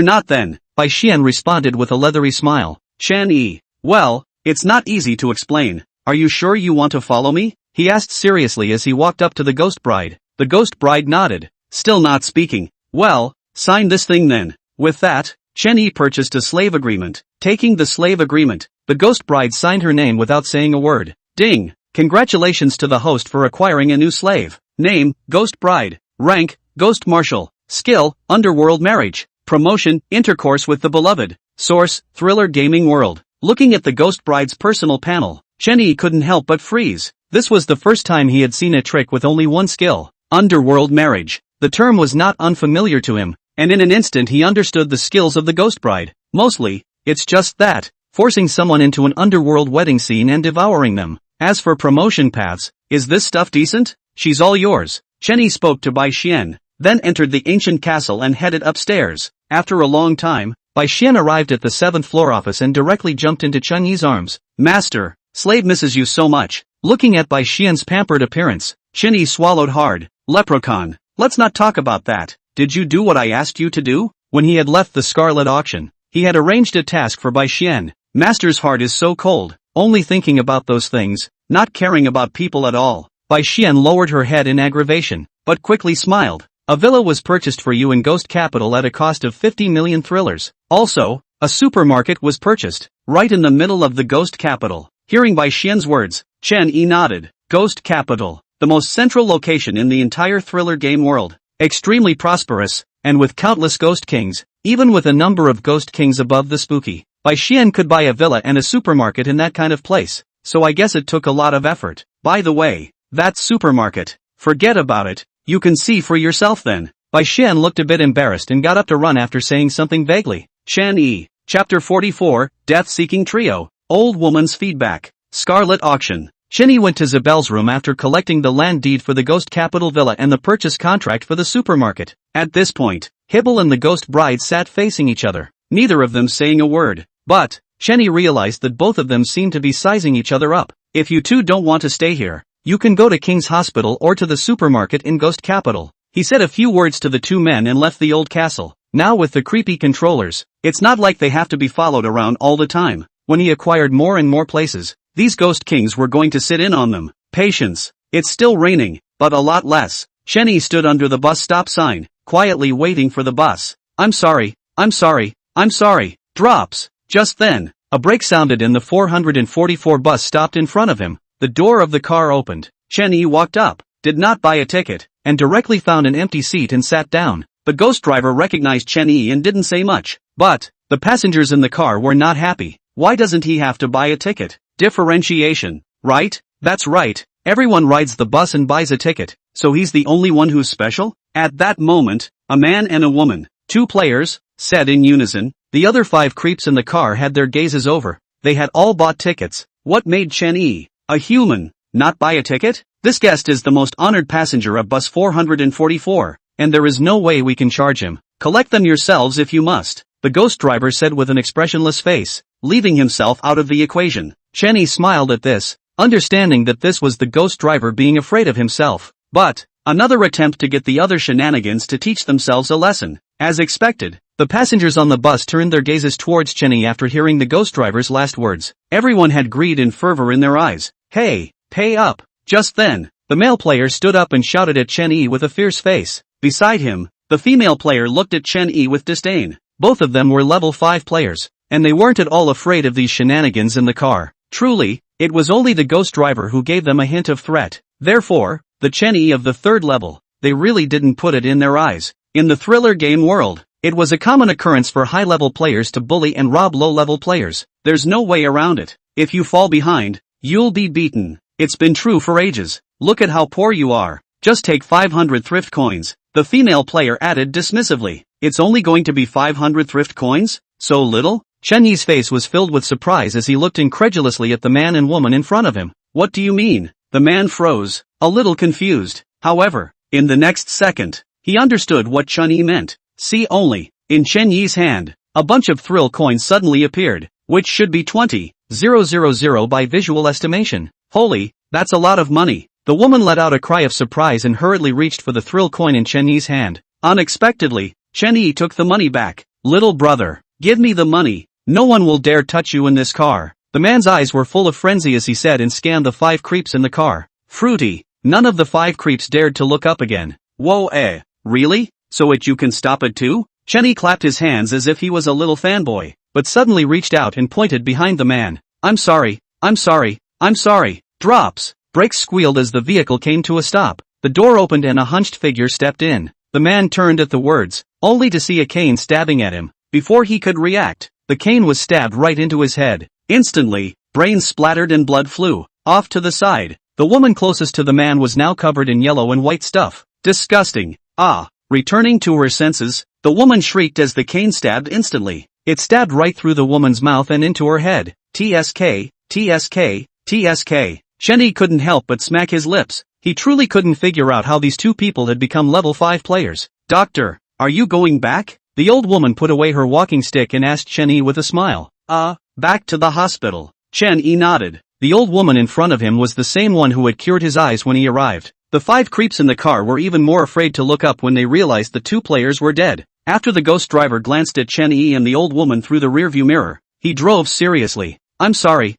not then, Bai Xian responded with a leathery smile. Chen Yi, well, it's not easy to explain. Are you sure you want to follow me? He asked seriously as he walked up to the ghost bride. The ghost bride nodded, still not speaking. Well, sign this thing then. With that, Chen Yi purchased a slave agreement. Taking the slave agreement, the ghost bride signed her name without saying a word. Ding! Congratulations to the host for acquiring a new slave. Name, Ghost Bride. Rank, Ghost Marshal. Skill, Underworld Marriage. Promotion, Intercourse with the Beloved. Source, Thriller Gaming World. Looking at the ghost bride's personal panel, Chen-yi couldn't help but freeze. This was the first time he had seen a trick with only one skill, underworld marriage. The term was not unfamiliar to him, and in an instant he understood the skills of the ghost bride. Mostly, it's just that, forcing someone into an underworld wedding scene and devouring them. As for promotion paths, is this stuff decent? She's all yours. Chen-yi spoke to Bai Xian, then entered the ancient castle and headed upstairs. After a long time, Bai Xian arrived at the 7th floor office and directly jumped into Chen-yi's arms. Master, slave misses you so much. Looking at Bai Xian's pampered appearance, Chen-yi swallowed hard. Leprechaun, let's not talk about that. Did you do what I asked you to do? When he had left the Scarlet Auction, he had arranged a task for Bai Xian. Master's heart is so cold, only thinking about those things, not caring about people at all. Bai Xian lowered her head in aggravation, but quickly smiled. A villa was purchased for you in Ghost Capital at a cost of 50 million thrillers. Also, a supermarket was purchased, right in the middle of the Ghost Capital. Hearing Bai Xian's words, Chen-yi nodded. Ghost Capital, the most central location in the entire thriller game world. Extremely prosperous, and with countless ghost kings, even with a number of ghost kings above the spooky. Bai Xian could buy a villa and a supermarket in that kind of place, so I guess it took a lot of effort. By the way, that supermarket, forget about it, you can see for yourself then. Bai Xian looked a bit embarrassed and got up to run after saying something vaguely. Chen-yi, Chapter 44, Death-Seeking Trio, Old Woman's Feedback, Scarlet Auction. Chen-yi went to Zabel's room after collecting the land deed for the Ghost Capital Villa and the purchase contract for the supermarket. At this point, Hibble and the ghost bride sat facing each other, neither of them saying a word. But, Chen-yi realized that both of them seemed to be sizing each other up. If you two don't want to stay here, you can go to King's Hospital or to the supermarket in Ghost Capital. He said a few words to the two men and left the old castle. Now with the creepy controllers, it's not like they have to be followed around all the time. When he acquired more and more places, these ghost kings were going to sit in on them. Patience. It's still raining, but a lot less. Chen-yi stood under the bus stop sign, quietly waiting for the bus. I'm sorry. Drops. Just then, a brake sounded and the 444 bus stopped in front of him. The door of the car opened. Chen-yi walked up, did not buy a ticket, and directly found an empty seat and sat down. The ghost driver recognized Chen-yi and didn't say much. But, the passengers in the car were not happy. Why doesn't he have to buy a ticket? Differentiation, right? That's right. Everyone rides the bus and buys a ticket, so he's the only one who's special? At that moment, a man and a woman, two players, said in unison. The other 5 creeps in the car had their gazes over. They had all bought tickets. What made Chen-yi, a human, not buy a ticket? This guest is the most honored passenger of bus 444, and there is no way we can charge him. Collect them yourselves if you must, the ghost driver said with an expressionless face, leaving himself out of the equation. Chen-yi smiled at this, understanding that this was the ghost driver being afraid of himself. But, another attempt to get the other shenanigans to teach themselves a lesson. As expected, the passengers on the bus turned their gazes towards Chen-yi after hearing the ghost driver's last words. Everyone had greed and fervor in their eyes. Hey, pay up. Just then, the male player stood up and shouted at Chen-yi with a fierce face. Beside him, the female player looked at Chen-yi with disdain. Both of them were level 5 players, and they weren't at all afraid of these shenanigans in the car. Truly, it was only the ghost driver who gave them a hint of threat. Therefore, the Chen-yi of the 3rd level, they really didn't put it in their eyes. In the thriller game world, it was a common occurrence for high-level players to bully and rob low-level players. There's no way around it. If you fall behind, you'll be beaten. It's been true for ages. Look at how poor you are. Just take 500 thrift coins, the female player added dismissively. It's only going to be 500 thrift coins? So little? Chen-yi's face was filled with surprise as he looked incredulously at the man and woman in front of him. What do you mean? The man froze, a little confused. However, in the next second, he understood what Chen-yi meant. See only, in Chen-yi's hand, a bunch of thrill coins suddenly appeared, which should be 20,000 by visual estimation. Holy, that's a lot of money. The woman let out a cry of surprise and hurriedly reached for the thrill coin in Chen-yi's hand. Unexpectedly, Chen-yi took the money back. Little brother, give me the money. No one will dare touch you in this car. The man's eyes were full of frenzy as he said and scanned the 5 creeps in the car. Fruity. None of the 5 creeps dared to look up again. Whoa, really? So you can stop it too? Chen-yi clapped his hands as if he was a little fanboy, but suddenly reached out and pointed behind the man. I'm sorry. Drops. Brakes squealed as the vehicle came to a stop. The door opened and a hunched figure stepped in. The man turned at the words, only to see a cane stabbing at him. Before he could react, the cane was stabbed right into his head. Instantly, brains splattered and blood flew off to the side. The woman closest to the man was now covered in yellow and white stuff. Disgusting. Ah! Returning to her senses, the woman shrieked as the cane stabbed instantly. It stabbed right through the woman's mouth and into her head. TSK, TSK, TSK. Chenny couldn't help but smack his lips. He truly couldn't figure out how these two people had become level 5 players. Doctor, are you going back? The old woman put away her walking stick and asked Chenny with a smile. Back to the hospital. Chenny nodded. The old woman in front of him was the same one who had cured his eyes when he arrived. The 5 creeps in the car were even more afraid to look up when they realized the 2 players were dead. After the ghost driver glanced at Chenny and the old woman through the rearview mirror, he drove seriously. I'm sorry.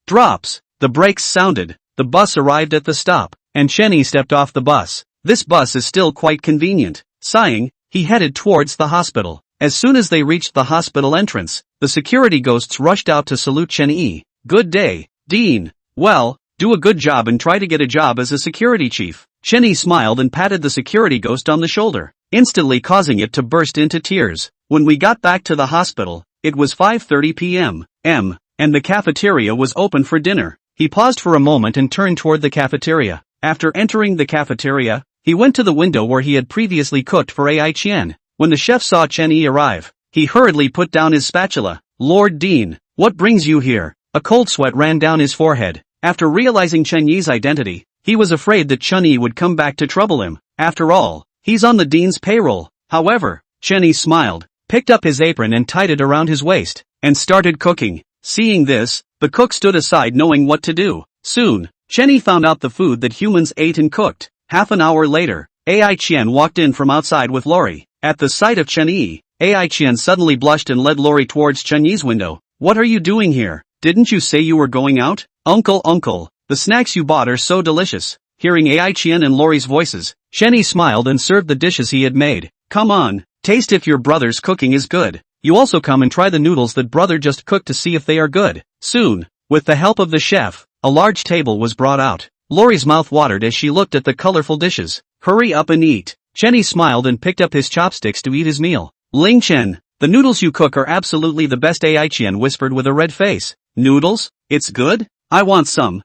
Drops. The brakes sounded. The bus arrived at the stop, and Chenny stepped off the bus. This bus is still quite convenient. Sighing, he headed towards the hospital. As soon as they reached the hospital entrance, the security ghosts rushed out to salute Chenny. Good day, Dean. Well, do a good job and try to get a job as a security chief. Chenny smiled and patted the security ghost on the shoulder, instantly causing it to burst into tears. When we got back to the hospital, it was 5:30 p.m. And the cafeteria was open for dinner. He paused for a moment and turned toward the cafeteria. After entering the cafeteria, he went to the window where he had previously cooked for Ai Qian. When the chef saw Chenny arrive, he hurriedly put down his spatula. Lord Dean, what brings you here? A cold sweat ran down his forehead. After realizing Chenyi's identity, he was afraid that Chenyi would come back to trouble him. After all, he's on the dean's payroll. However, Chenyi smiled, picked up his apron and tied it around his waist, and started cooking. Seeing this, the cook stood aside knowing what to do. Soon, Chenyi found out the food that humans ate and cooked. Half an hour later, Ai Qian walked in from outside with Lori. At the sight of Chenyi, Ai Qian suddenly blushed and led Lori towards Chenyi's window. What are you doing here? Didn't you say you were going out? Uncle, the snacks you bought are so delicious. Hearing Ai Qian and Lori's voices, Chenyi smiled and served the dishes he had made. Come on, taste if your brother's cooking is good. You also come and try the noodles that brother just cooked to see if they are good. Soon, with the help of the chef, a large table was brought out. Lori's mouth watered as she looked at the colorful dishes. Hurry up and eat. Chenyi smiled and picked up his chopsticks to eat his meal. Ling Chen, the noodles you cook are absolutely the best, Ai Qian whispered with a red face. Noodles? It's good? I want some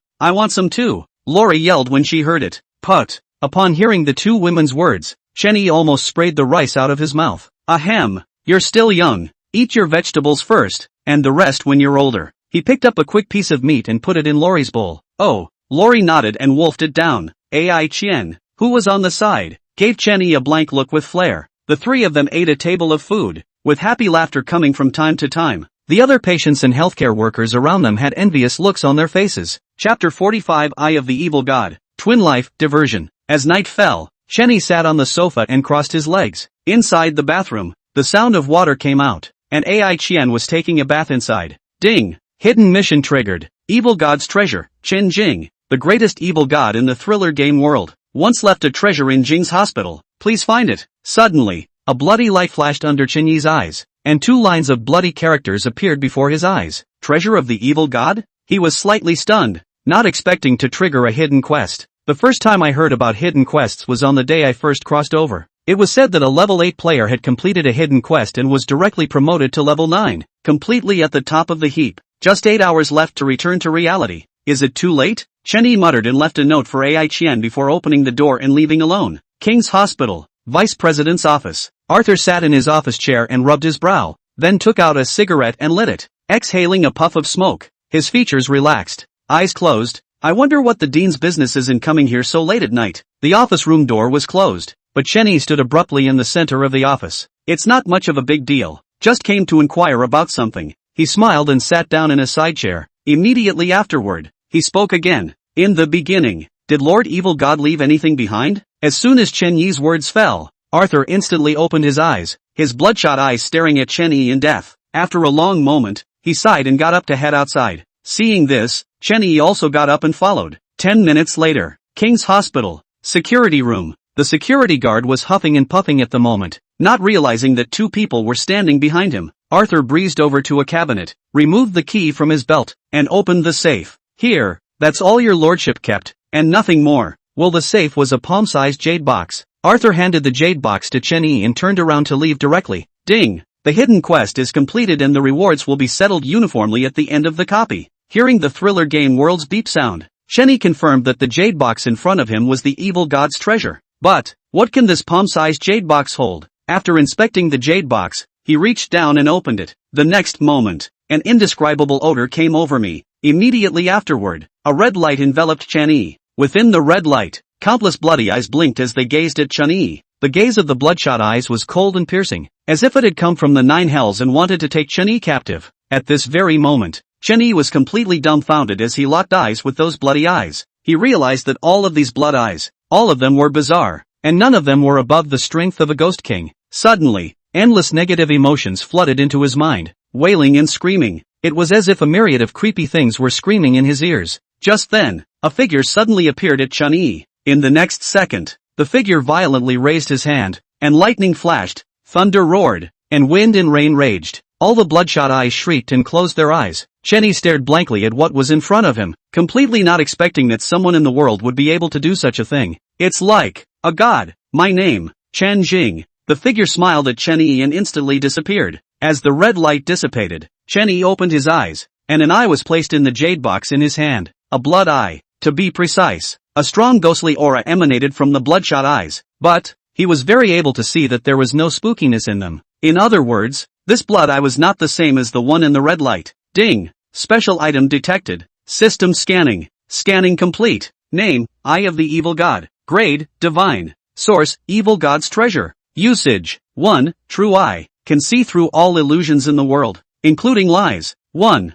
too. Lori yelled when she heard it. Put. Upon hearing the two women's words, Chenyi almost sprayed the rice out of his mouth. Ahem. You're still young. Eat your vegetables first, and the rest when you're older. He picked up a quick piece of meat and put it in Lori's bowl. Oh, Lori nodded and wolfed it down. Ai Qian, who was on the side, gave Chenyi a blank look with flair. The three of them ate a table of food, with happy laughter coming from time to time. The other patients and healthcare workers around them had envious looks on their faces. Chapter 45 Eye of the Evil God. Twin Life, Diversion. As night fell, Chenyi sat on the sofa and crossed his legs. Inside the bathroom, the sound of water came out, and Ai Qian was taking a bath inside. Ding! Hidden mission triggered. Evil God's treasure. Chen Jing, the greatest evil god in the thriller game world, once left a treasure in Jing's hospital. Please find it. Suddenly, a bloody light flashed under Chenyi's eyes, and 2 lines of bloody characters appeared before his eyes. Treasure of the evil god? He was slightly stunned, not expecting to trigger a hidden quest. The first time I heard about hidden quests was on the day I first crossed over. It was said that a level 8 player had completed a hidden quest and was directly promoted to level 9, completely at the top of the heap. Just 8 hours left to return to reality. Is it too late? Chenyi muttered and left a note for Ai Qian before opening the door and leaving alone. King's Hospital. Vice President's office. Arthur sat in his office chair and rubbed his brow, then took out a cigarette and lit it, exhaling a puff of smoke. His features relaxed, eyes closed. I wonder what the dean's business is in coming here so late at night. The office room door was closed, but Chenyi stood abruptly in the center of the office. It's not much of a big deal. Just came to inquire about something. He smiled and sat down in a side chair. Immediately afterward, he spoke again. In the beginning, did Lord Evil God leave anything behind? As soon as Chenyi's words fell, Arthur instantly opened his eyes, his bloodshot eyes staring at Chenyi in death. After a long moment, he sighed and got up to head outside. Seeing this, Chenyi also got up and followed. 10 minutes later, King's Hospital. Security room. The security guard was huffing and puffing at the moment, not realizing that 2 people were standing behind him. Arthur breezed over to a cabinet, removed the key from his belt, and opened the safe. Here, that's all your lordship kept, and nothing more. Well, the safe was a palm-sized jade box. Arthur handed the jade box to Chenyi and turned around to leave directly. Ding! The hidden quest is completed and the rewards will be settled uniformly at the end of the copy. Hearing the thriller game world's beep sound, Shenny confirmed that the jade box in front of him was the evil god's treasure. But, what can this palm-sized jade box hold? After inspecting the jade box, he reached down and opened it. The next moment, an indescribable odor came over me. Immediately afterward, a red light enveloped Chun-Yi. Within the red light, countless bloody eyes blinked as they gazed at Chun-Yi. The gaze of the bloodshot eyes was cold and piercing, as if it had come from the nine hells and wanted to take Chun-Yi captive. At this very moment, Chun-Yi was completely dumbfounded as he locked eyes with those bloody eyes. He realized that all of these blood eyes, all of them were bizarre, and none of them were above the strength of a ghost king. Suddenly, endless negative emotions flooded into his mind, wailing and screaming. It was as if a myriad of creepy things were screaming in his ears. Just then, a figure suddenly appeared at Chun-Yi. In the next second, the figure violently raised his hand, and lightning flashed, thunder roared, and wind and rain raged. All the bloodshot eyes shrieked and closed their eyes. Chun-Yi stared blankly at what was in front of him, completely not expecting that someone in the world would be able to do such a thing. It's like a god. My name, Chen Jing. The figure smiled at Chun-Yi and instantly disappeared. As the red light dissipated, Chun-Yi opened his eyes, and an eye was placed in the jade box in his hand. A blood eye, to be precise. A strong ghostly aura emanated from the bloodshot eyes, but he was very able to see that there was no spookiness in them. In other words, this blood eye was not the same as the one in the red light. Ding! Special item detected. System scanning. Scanning complete. Name, Eye of the Evil God. Grade, Divine. Source, Evil God's Treasure. Usage, 1, True Eye. Can see through all illusions in the world, including lies. 1,000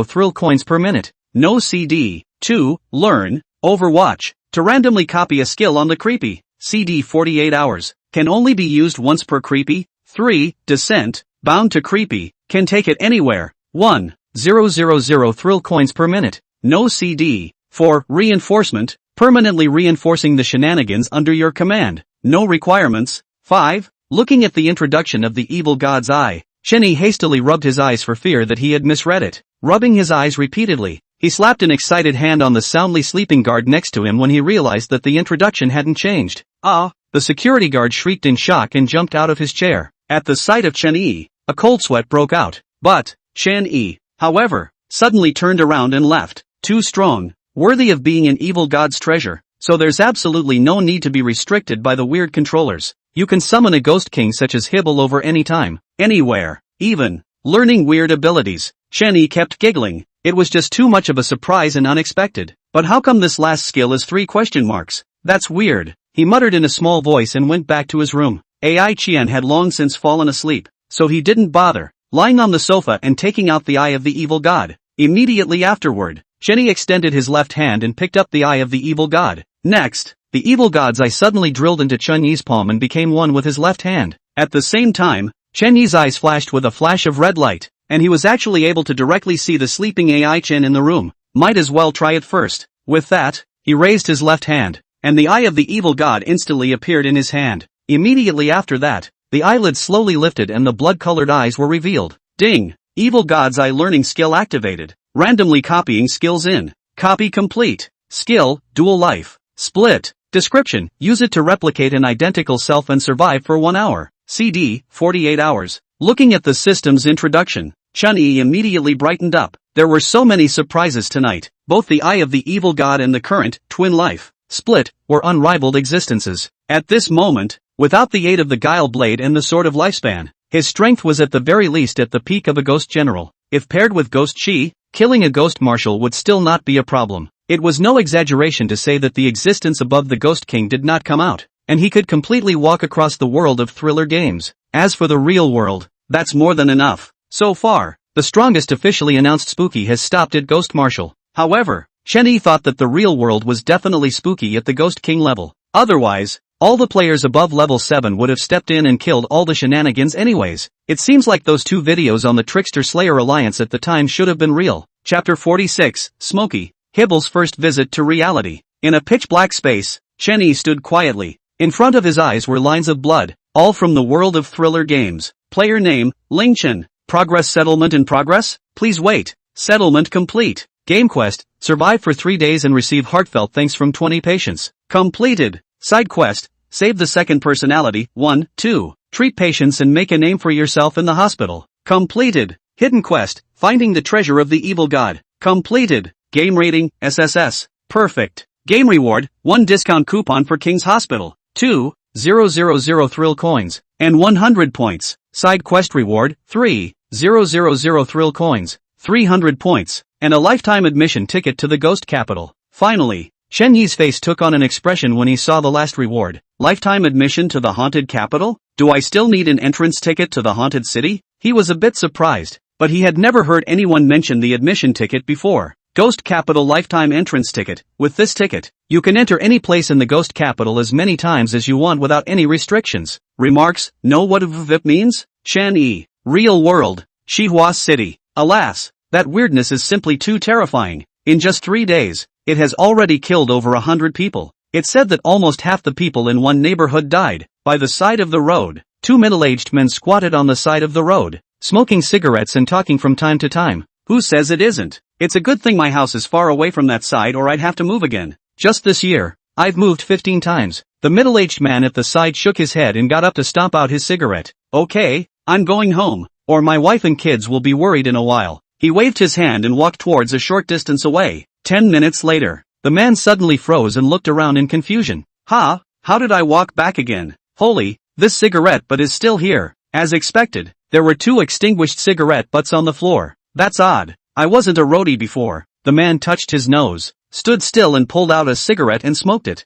thrill coins per minute. No CD. 2, Learn, Overwatch. To randomly copy a skill on the creepy. CD 48 hours. Can only be used once per creepy. 3, Descent, Bound to creepy. Can take it anywhere. 1,000 thrill coins per minute. No CD. 4, Reinforcement, permanently reinforcing the shenanigans under your command. No requirements. 5, Looking at the introduction of the evil god's eye, Chun-Yi hastily rubbed his eyes for fear that he had misread it. Rubbing his eyes repeatedly, he slapped an excited hand on the soundly sleeping guard next to him when he realized that the introduction hadn't changed. Ah! The security guard shrieked in shock and jumped out of his chair. At the sight of Chun-Yi, a cold sweat broke out. But Chun-Yi, however, suddenly turned around and left. Too strong, worthy of being an evil god's treasure, so there's absolutely no need to be restricted by the weird controllers. You can summon a ghost king such as Hibble over any time, anywhere, even learning weird abilities. Chun-Yi kept giggling. It was just too much of a surprise and unexpected. But how come this last skill is 3 question marks? That's weird, he muttered in a small voice and went back to his room. Ai Qian had long since fallen asleep, so he didn't bother, lying on the sofa and taking out the eye of the evil god. Immediately afterward, Chun-Yi extended his left hand and picked up the eye of the evil god. Next, the evil god's eye suddenly drilled into Chun-Yi's palm and became one with his left hand. At the same time, Chun-Yi's eyes flashed with a flash of red light, and he was actually able to directly see the sleeping Ai Qian in the room. Might as well try it first. With that, he raised his left hand, and the eye of the evil god instantly appeared in his hand. Immediately after that, the eyelids slowly lifted and the blood-colored eyes were revealed. Ding! Evil god's eye learning skill activated. Randomly copying skills in. Copy complete. Skill, Dual Life. Split. Description, use it to replicate an identical self and survive for 1 hour. CD, 48 hours. Looking at the system's introduction, Chun-Yi immediately brightened up. There were so many surprises tonight. Both the eye of the evil god and the current, twin life, split, were unrivaled existences. At this moment, without the aid of the guile blade and the sword of lifespan, his strength was at the very least at the peak of a ghost general. If paired with ghost chi, killing a ghost marshal would still not be a problem. It was no exaggeration to say that the existence above the Ghost King did not come out, and he could completely walk across the world of thriller games. As for the real world, that's more than enough. So far, the strongest officially announced spooky has stopped at Ghost Marshal. However, Chun-Yi thought that the real world was definitely spooky at the Ghost King level. Otherwise, all the players above level 7 would have stepped in and killed all the shenanigans anyways. It seems like those 2 videos on the Trickster Slayer Alliance at the time should have been real. Chapter 46, Smokey. Hibble's first visit to reality. In a pitch-black space, Chun-Yi stood quietly. In front of his eyes were lines of blood, all from the world of thriller games. Player name, Ling Chen. Progress settlement in progress? Please wait. Settlement complete. Game quest, survive for 3 days and receive heartfelt thanks from 20 patients. Completed. Side quest, Save the second personality. 1, 2. Treat patients and make a name for yourself in the hospital. Completed. Hidden quest, finding the treasure of the evil god. Completed. Game rating, SSS. Perfect. Game reward, 1 discount coupon for King's Hospital. 2, 000 thrill coins, and 100 points. Side quest reward, 3, 000 thrill coins, 300 points, and a lifetime admission ticket to the Ghost Capital. Finally, Chen Yi's face took on an expression when he saw the last reward. Lifetime admission to the haunted capital? Do I still need an entrance ticket to the haunted city? He was a bit surprised, but he had never heard anyone mention the admission ticket before. Ghost Capital lifetime entrance ticket. With this ticket, you can enter any place in the Ghost Capital as many times as you want without any restrictions. Remarks, know what VIP means? Chen Yi. Real world. Xihua City. Alas, that weirdness is simply too terrifying. In just 3 days, it has already killed over 100 people. It said that almost half the people in one neighborhood died. By the side of the road, 2 middle-aged men squatted on the side of the road, smoking cigarettes and talking from time to time. Who says it isn't? It's a good thing my house is far away from that side or I'd have to move again. Just this year, I've moved 15 times. The middle-aged man at the side shook his head and got up to stomp out his cigarette. Okay, I'm going home, or my wife and kids will be worried in a while. He waved his hand and walked towards a short distance away. 10 minutes later, the man suddenly froze and looked around in confusion. How did I walk back again? Holy, this cigarette butt is still here. As expected, there were 2 extinguished cigarette butts on the floor. That's odd. I wasn't a roadie before. The man touched his nose, stood still and pulled out a cigarette and smoked it.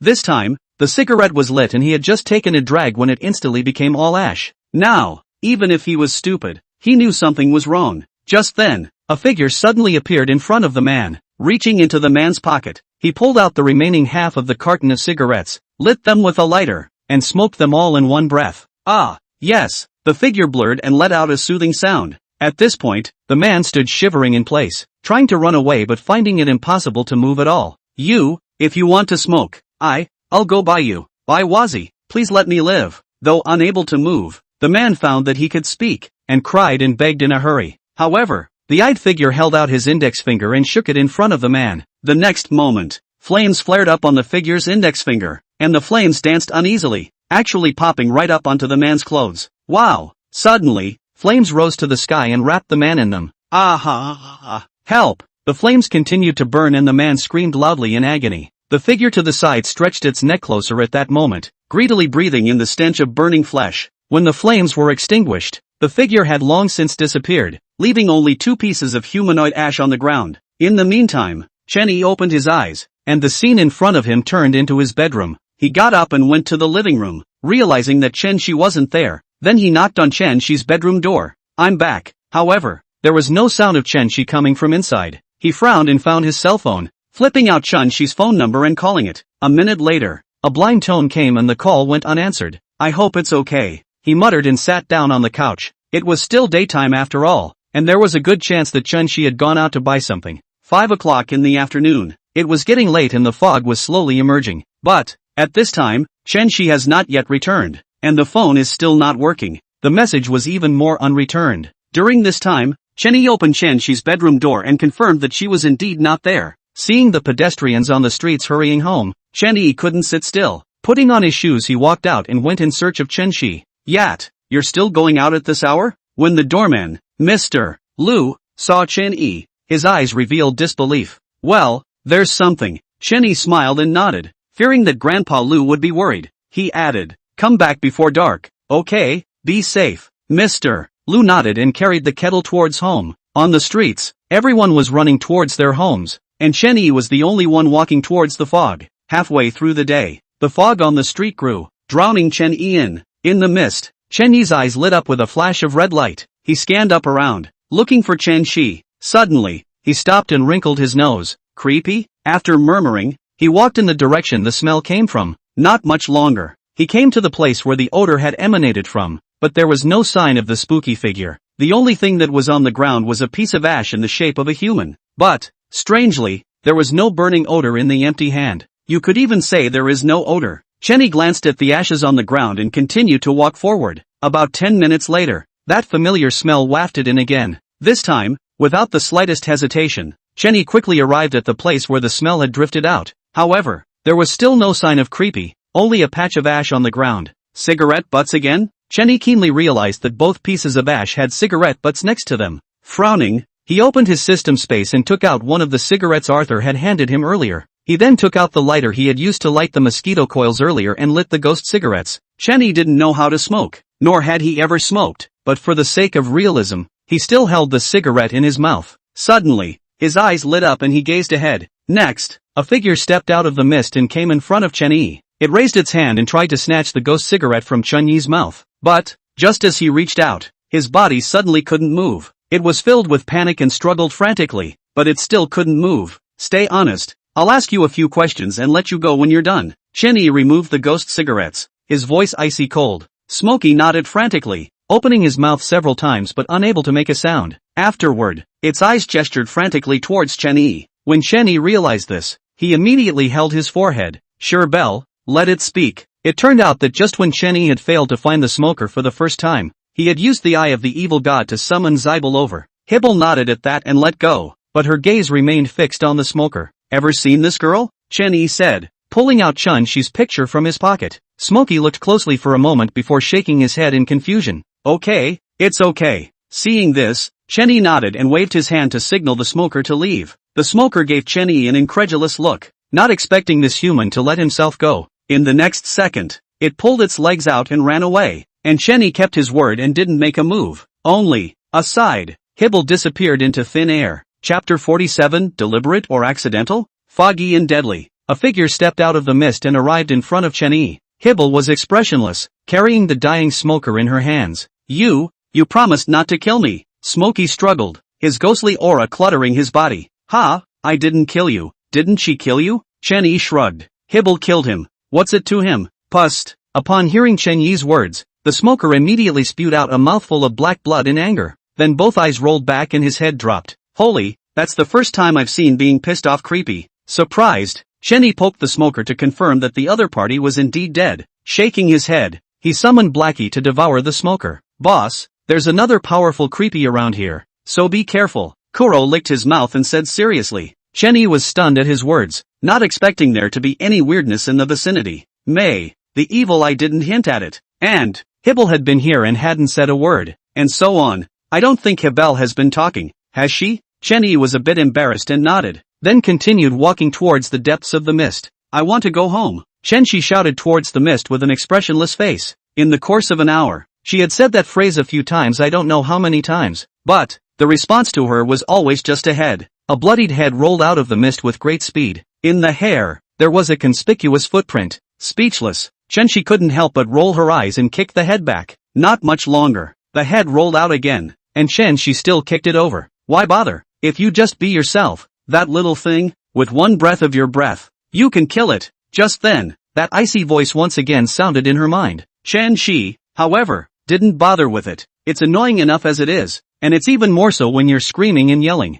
This time, the cigarette was lit and he had just taken a drag when it instantly became all ash. Now, even if he was stupid, he knew something was wrong. Just then, a figure suddenly appeared in front of the man. Reaching into the man's pocket, he pulled out the remaining half of the carton of cigarettes, lit them with a lighter, and smoked them all in one breath. Ah, yes, the figure blurred and let out a soothing sound. At this point, the man stood shivering in place, trying to run away but finding it impossible to move at all. If you want to smoke, I'll go buy you. Buy Wazi, please let me live. Though unable to move, the man found that he could speak, and cried and begged in a hurry. However, the eyed figure held out his index finger and shook it in front of the man. The next moment, flames flared up on the figure's index finger, and the flames danced uneasily, actually popping right up onto the man's clothes. Wow! Suddenly, flames rose to the sky and wrapped the man in them. Help! The flames continued to burn and the man screamed loudly in agony. The figure to the side stretched its neck closer at that moment, greedily breathing in the stench of burning flesh. When the flames were extinguished, the figure had long since disappeared, leaving only 2 pieces of humanoid ash on the ground. In the meantime, Chen Yi opened his eyes, and the scene in front of him turned into his bedroom. He got up and went to the living room, realizing that Chen Shi wasn't there. Then he knocked on Chen Shi's bedroom door. I'm back. However, there was no sound of Chen Shi coming from inside. He frowned and found his cell phone, flipping out Chen Shi's phone number and calling it. A minute later, a blind tone came and the call went unanswered. I hope it's okay, he muttered and sat down on the couch. It was still daytime after all, and there was a good chance that Chen Shi had gone out to buy something. 5 o'clock in the afternoon. It was getting late and the fog was slowly emerging. But, at this time, Chen Shi has not yet returned, and the phone is still not working. The message was even more unreturned. During this time, Chen Yi opened Chen Shi's bedroom door and confirmed that she was indeed not there. Seeing the pedestrians on the streets hurrying home, Chen Yi couldn't sit still. Putting on his shoes he walked out and went in search of Chen Shi. Yat, you're still going out at this hour? When the doorman, Mr. Lu, saw Chen Yi, his eyes revealed disbelief. Well, there's something. Chen Yi smiled and nodded, fearing that Grandpa Lu would be worried. He added, come back before dark. Okay, be safe. Mr. Lu nodded and carried the kettle towards home. On the streets, everyone was running towards their homes, and Chen Yi was the only one walking towards the fog. Halfway through the day, the fog on the street grew, drowning Chen Yi in. In the mist, Chen Yi's eyes lit up with a flash of red light. He scanned up around, looking for Chen Shi. Suddenly, he stopped and wrinkled his nose. Creepy? After murmuring, he walked in the direction the smell came from. Not much longer, he came to the place where the odor had emanated from, but there was no sign of the spooky figure. The only thing that was on the ground was a piece of ash in the shape of a human. But, strangely, there was no burning odor in the empty hand. You could even say there is no odor. Chen Yi glanced at the ashes on the ground and continued to walk forward. About 10 minutes later, that familiar smell wafted in again. This time, without the slightest hesitation, Chen Yi quickly arrived at the place where the smell had drifted out. However, there was still no sign of creepy, only a patch of ash on the ground. Cigarette butts again? Chenny keenly realized that both pieces of ash had cigarette butts next to them. Frowning, he opened his system space and took out one of the cigarettes Arthur had handed him earlier. He then took out the lighter he had used to light the mosquito coils earlier and lit the ghost cigarettes. Chenny didn't know how to smoke, nor had he ever smoked, but for the sake of realism, he still held the cigarette in his mouth. Suddenly, his eyes lit up and he gazed ahead. Next, a figure stepped out of the mist and came in front of Chenny. It raised its hand and tried to snatch the ghost cigarette from Chenyi's mouth. But, just as he reached out, his body suddenly couldn't move. It was filled with panic and struggled frantically, but it still couldn't move. Stay honest. I'll ask you a few questions and let you go when you're done. Chenny removed the ghost cigarettes, his voice icy cold. Smokey nodded frantically, opening his mouth several times but unable to make a sound. Afterward, its eyes gestured frantically towards Chenny. When Chenny realized this, he immediately held his forehead. Sure Bell, let it speak. It turned out that just when Chenny had failed to find the smoker for the first time, he had used the eye of the evil god to summon Zybel over. Hibble nodded at that and let go, but her gaze remained fixed on the smoker. Ever seen this girl? Chenny said, pulling out Chun-Chi's picture from his pocket. Smokey looked closely for a moment before shaking his head in confusion. Okay, it's okay. Seeing this, Chenny nodded and waved his hand to signal the smoker to leave. The smoker gave Chenny an incredulous look, not expecting this human to let himself go. In the next second, it pulled its legs out and ran away, and Chenny kept his word and didn't make a move. Only, aside, Hibble disappeared into thin air. Chapter 47, Deliberate or Accidental? Foggy and deadly. A figure stepped out of the mist and arrived in front of Chenny. Hibble was expressionless, carrying the dying smoker in her hands. You promised not to kill me. Smokey struggled, his ghostly aura cluttering his body. Ha, I didn't kill you. Didn't she kill you? Chenny shrugged. Hibble killed him. What's it to him? Pust. Upon hearing Chenyi's words, the smoker immediately spewed out a mouthful of black blood in anger. Then both eyes rolled back and his head dropped. Holy, that's the first time I've seen being pissed off creepy. Surprised, Chenny poked the smoker to confirm that the other party was indeed dead. Shaking his head, he summoned Blackie to devour the smoker. Boss, there's another powerful creepy around here, so be careful. Kuro licked his mouth and said seriously. Chenny was stunned at his words, not expecting there to be any weirdness in the vicinity. The evil eye didn't hint at it. And, Hibble had been here and hadn't said a word. And so on. I don't think Hibble has been talking, has she? Chenny was a bit embarrassed and nodded, then continued walking towards the depths of the mist. I want to go home. Chenchi shouted towards the mist with an expressionless face. In the course of an hour, she had said that phrase a few times, I don't know how many times, but the response to her was always just a head. A bloodied head rolled out of the mist with great speed. In the hair, there was a conspicuous footprint. Speechless, Chenchi couldn't help but roll her eyes and kick the head back. Not much longer, the head rolled out again, and Chenchi still kicked it over. Why bother? If you just be yourself, that little thing, with one breath of your breath, you can kill it. Just then, that icy voice once again sounded in her mind. Chenchi, however, didn't bother with it. It's annoying enough as it is, and it's even more so when you're screaming and yelling.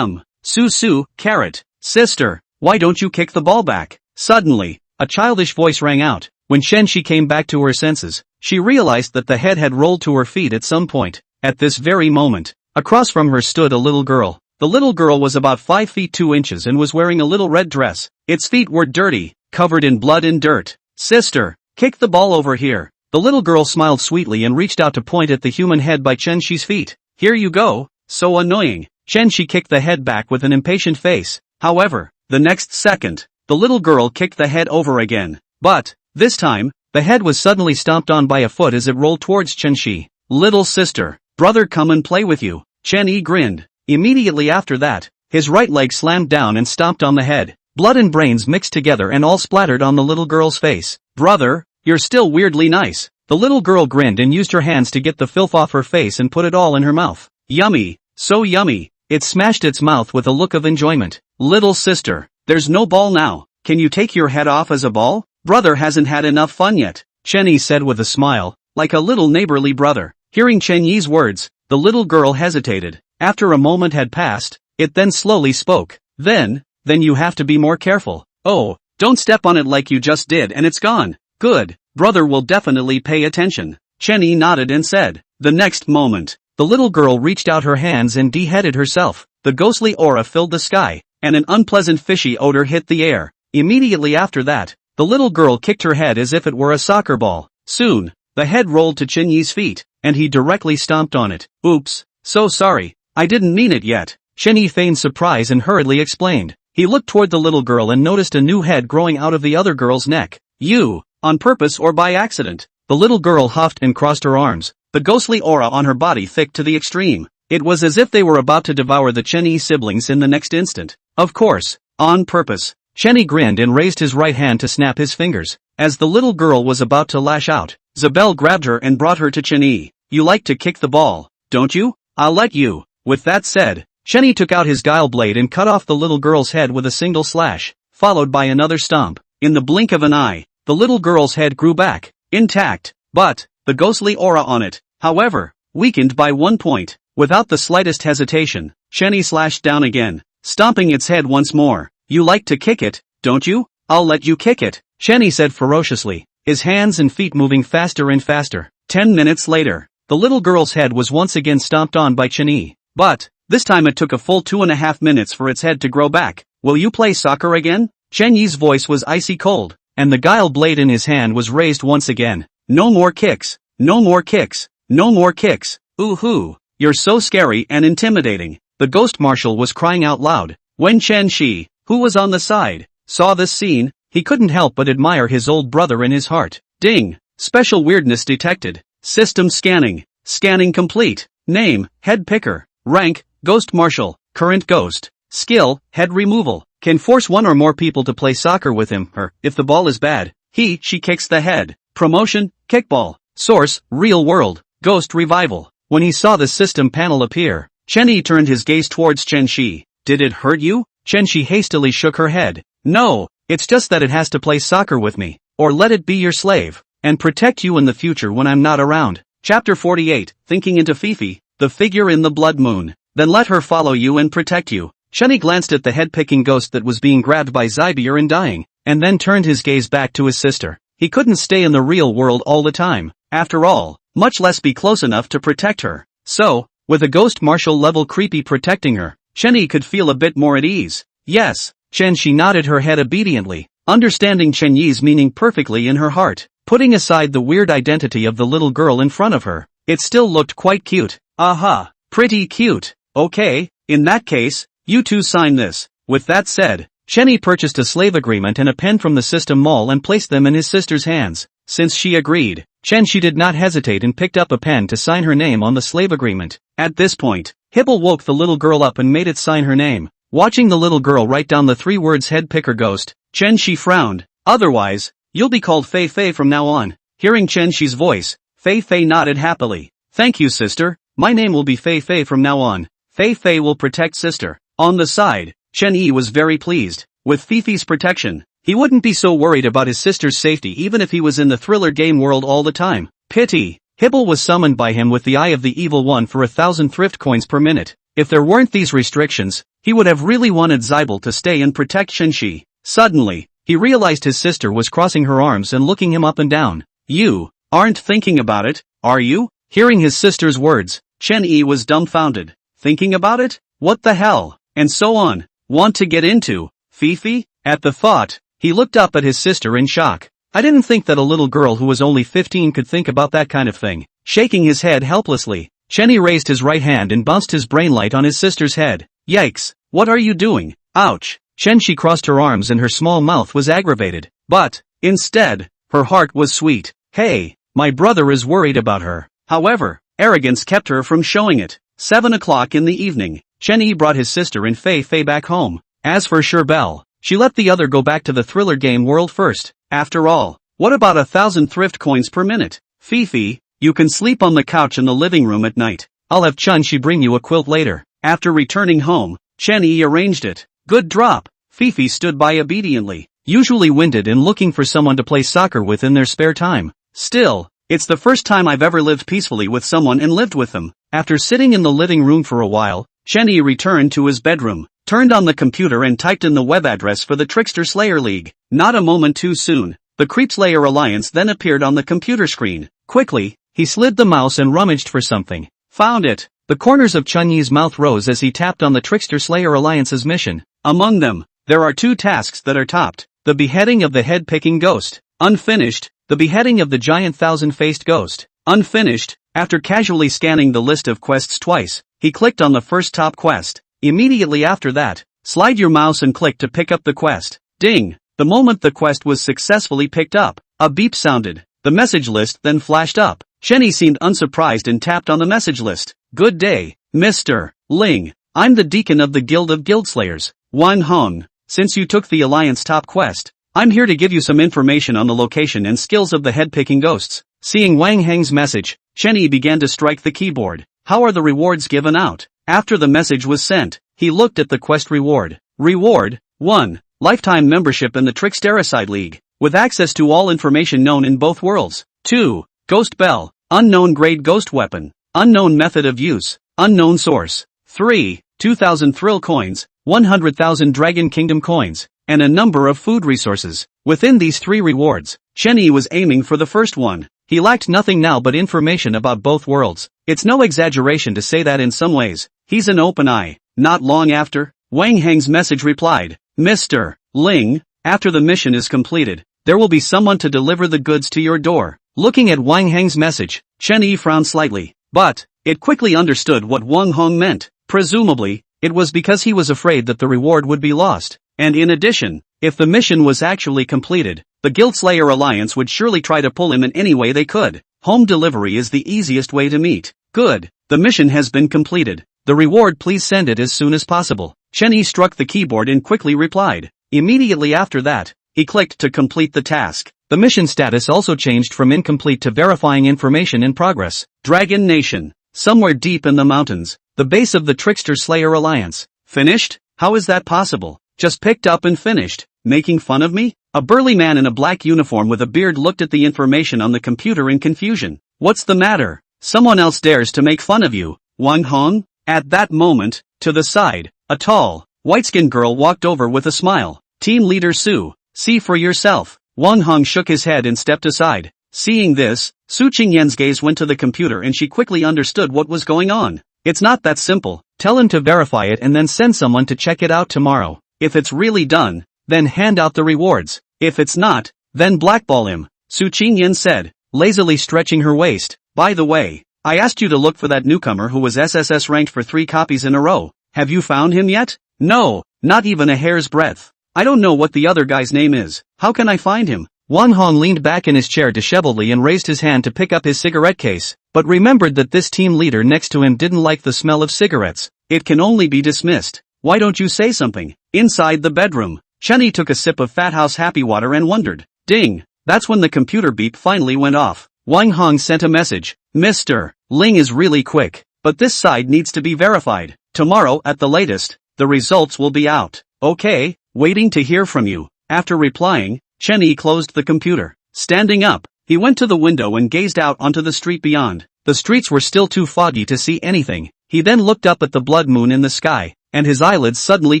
Su, carrot, sister, why don't you kick the ball back? Suddenly, a childish voice rang out. When Chenchi came back to her senses, she realized that the head had rolled to her feet at some point. At this very moment, across from her stood a little girl. The little girl was about 5 feet 2 inches and was wearing a little red dress. Its feet were dirty, covered in blood and dirt. Sister, kick the ball over here. The little girl smiled sweetly and reached out to point at the human head by Chenchi's feet. Here you go. So annoying. Chenchi kicked the head back with an impatient face. However, the next second, the little girl kicked the head over again. But, this time, the head was suddenly stomped on by a foot as it rolled towards Chenchi. Little sister, brother, come and play with you. Chenchi grinned. Immediately after that, his right leg slammed down and stomped on the head. Blood and brains mixed together and all splattered on the little girl's face. Brother, you're still weirdly nice. The little girl grinned and used her hands to get the filth off her face and put it all in her mouth. Yummy, so yummy. It smashed its mouth with a look of enjoyment. Little sister, there's no ball now. Can you take your head off as a ball? Brother hasn't had enough fun yet, Chenny said with a smile, like a little neighborly brother. Hearing Chenyi's words, the little girl hesitated. After a moment had passed, it then slowly spoke. Then you have to be more careful. Oh, don't step on it like you just did and it's gone. Good, brother will definitely pay attention. Chenny nodded and said. The next moment, the little girl reached out her hands and de-headed herself. The ghostly aura filled the sky, and an unpleasant fishy odor hit the air. Immediately after that, The little girl kicked her head as if it were a soccer ball. Soon, the head rolled to Chen Yi's feet, and he directly stomped on it. Oops, so sorry, I didn't mean it yet. Chen Yi feigned surprise and hurriedly explained. He looked toward the little girl and noticed a new head growing out of the other girl's neck. You, on purpose or by accident? The little girl huffed and crossed her arms, the ghostly aura on her body thick to the extreme. It was as if they were about to devour the Chen Yi siblings in the next instant. Of course, on purpose. Chen Yi grinned and raised his right hand to snap his fingers. As the little girl was about to lash out, Zabel grabbed her and brought her to Chen Yi. You like to kick the ball, don't you? I'll let you. With that said, Chen Yi took out his guile blade and cut off the little girl's head with a single slash, followed by another stomp. In the blink of an eye, the little girl's head grew back, intact, but the ghostly aura on it, however, weakened by 1 point. Without the slightest hesitation, Chen Yi slashed down again, stomping its head once more. You like to kick it, don't you? I'll let you kick it, Chen Yi said ferociously, his hands and feet moving faster and faster. 10 minutes later, the little girl's head was once again stomped on by Chen Yi. But this time it took a full 2.5 minutes for its head to grow back. Will you play soccer again? Chen Yi's voice was icy cold, and the guile blade in his hand was raised once again. No more kicks, no more kicks, no more kicks. Ooh-hoo, you're so scary and intimidating. The ghost marshal was crying out loud. When Chen Shi, who was on the side, saw this scene, he couldn't help but admire his old brother in his heart. Ding! Special weirdness detected. System scanning. Scanning complete. Name, head picker. Rank, ghost marshal. Current ghost. Skill, head removal. Can force one or more people to play soccer with him, or, if the ball is bad, she kicks the head. Promotion, kickball. Source, real world. Ghost revival. When he saw the system panel appear, Chen Yi turned his gaze towards Chen Shi. Did it hurt you? Chen Shi hastily shook her head. No, it's just that it has to play soccer with me, or let it be your slave, and protect you in the future when I'm not around. Chapter 48, Thinking into Fifi, the figure in the blood moon. Then let her follow you and protect you. Chen Yi glanced at the head-picking ghost that was being grabbed by Zybier and dying, and then turned his gaze back to his sister. He couldn't stay in the real world all the time, after all, much less be close enough to protect her. So, with a ghost marshal level creepy protecting her, Chen Yi could feel a bit more at ease. Yes, Chen Shi nodded her head obediently, understanding Chen Yi's meaning perfectly in her heart. Putting aside the weird identity of the little girl in front of her, it still looked quite cute. Aha, pretty cute. Okay, in that case, you two sign this. With that said, Chen Yi purchased a slave agreement and a pen from the system mall and placed them in his sister's hands. Since she agreed, Chen Shi did not hesitate and picked up a pen to sign her name on the slave agreement. At this point, Hibble woke the little girl up and made it sign her name. Watching the little girl write down the 3 words head picker ghost, Chen Shi frowned. Otherwise, you'll be called Fei Fei from now on. Hearing Chen Shi's voice, Fei Fei nodded happily. Thank you, sister. My name will be Fei Fei from now on. Fei Fei will protect sister. On the side, Chen Yi was very pleased. With Fifi's protection, he wouldn't be so worried about his sister's safety even if he was in the thriller game world all the time. Pity. Hibble was summoned by him with the Eye of the Evil One for 1,000 thrift coins per minute. If there weren't these restrictions, he would have really wanted Zybel to stay and protect Chen Shi. Suddenly, he realized his sister was crossing her arms and looking him up and down. You aren't thinking about it, are you? Hearing his sister's words, Chen Yi was dumbfounded. Thinking about it? What the hell? And so on. Want to get into Fifi? At the thought, he looked up at his sister in shock. I didn't think that a little girl who was only 15 could think about that kind of thing. Shaking his head helplessly, Chen Yi raised his right hand and bounced his brainlight on his sister's head. Yikes, what are you doing? Ouch. Chen Shi crossed her arms and her small mouth was aggravated. But, instead, her heart was sweet. Hey, my brother is worried about her. However, arrogance kept her from showing it. 7 o'clock in the evening, Chen Yi brought his sister and Fei Fei back home. As for Sherbel, she let the other go back to the thriller game world first. After all, what about 1,000 thrift coins per minute? Fifi, you can sleep on the couch in the living room at night. I'll have Chen Shi bring you a quilt later. After returning home, Chen Yi arranged it. Good drop. Fifi stood by obediently, usually winded and looking for someone to play soccer with in their spare time. Still, it's the first time I've ever lived peacefully with someone and lived with them. After sitting in the living room for a while, Chen Yi returned to his bedroom, turned on the computer and typed in the web address for the Trickster Slayer League. Not a moment too soon, the Creep Slayer Alliance then appeared on the computer screen. Quickly, he slid the mouse and rummaged for something. Found it. The corners of Chen Yi's mouth rose as he tapped on the Trickster Slayer Alliance's mission. Among them, there are 2 tasks that are topped. The beheading of the head-picking ghost. Unfinished. The beheading of the giant thousand-faced ghost. Unfinished. After casually scanning the list of quests twice, he clicked on the first top quest. Immediately after that, slide your mouse and click to pick up the quest. Ding! The moment the quest was successfully picked up, a beep sounded. The message list then flashed up. Chenny seemed unsurprised and tapped on the message list. Good day, Mr. Ling. I'm the deacon of the Guild of Guildslayers, Wang Hong. Since you took the Alliance top quest, I'm here to give you some information on the location and skills of the head-picking ghosts. Seeing Wang Heng's message, Chenny began to strike the keyboard. How are the rewards given out? After the message was sent, he looked at the quest reward. Reward: 1. Lifetime membership in the Trickstericide League, with access to all information known in both worlds. 2. Ghost Bell, unknown grade ghost weapon, unknown method of use, unknown source. 3. 2,000 thrill coins, 100,000 Dragon Kingdom coins, and a number of food resources. Within these 3 rewards, Chenny was aiming for the first one. He lacked nothing now but information about both worlds. It's no exaggeration to say that in some ways, he's an open eye. Not long after, Wang Heng's message replied, Mr. Ling, after the mission is completed, there will be someone to deliver the goods to your door. Looking at Wang Heng's message, Chenny frowned slightly, but it quickly understood what Wang Hong meant. Presumably, it was because he was afraid that the reward would be lost. And in addition, if the mission was actually completed, the Guildslayer Alliance would surely try to pull him in any way they could. Home delivery is the easiest way to meet. Good. The mission has been completed. The reward, please send it as soon as possible. Chenny struck the keyboard and quickly replied. Immediately after that, he clicked to complete the task. The mission status also changed from incomplete to verifying information in progress. Dragon Nation. Somewhere deep in the mountains. The base of the Trickster Slayer Alliance. Finished? How is that possible? Just picked up and finished. Making fun of me? A burly man in a black uniform with a beard looked at the information on the computer in confusion. What's the matter? Someone else dares to make fun of you, Wang Hong? At that moment, to the side, a tall, white-skinned girl walked over with a smile. Team Leader Su, see for yourself. Wang Hong shook his head and stepped aside. Seeing this, Su Qingyan's gaze went to the computer and she quickly understood what was going on. It's not that simple. Tell him to verify it and then send someone to check it out tomorrow. If it's really done, then hand out the rewards. If it's not, then blackball him, Su Qingyan said, lazily stretching her waist. By the way, I asked you to look for that newcomer who was SSS ranked for 3 copies in a row. Have you found him yet? No, not even a hair's breadth. I don't know what the other guy's name is. How can I find him? Wang Hong leaned back in his chair disheveledly and raised his hand to pick up his cigarette case, but remembered that this team leader next to him didn't like the smell of cigarettes. It can only be dismissed. Why don't you say something? Inside the bedroom, Chenny took a sip of Fat House Happy Water and wondered. Ding! That's when the computer beep finally went off. Wang Hong sent a message. Mr. Ling is really quick, but this side needs to be verified. Tomorrow at the latest, the results will be out. Okay, waiting to hear from you. After replying, Chenny closed the computer. Standing up, he went to the window and gazed out onto the street beyond. The streets were still too foggy to see anything. He then looked up at the blood moon in the sky, and his eyelids suddenly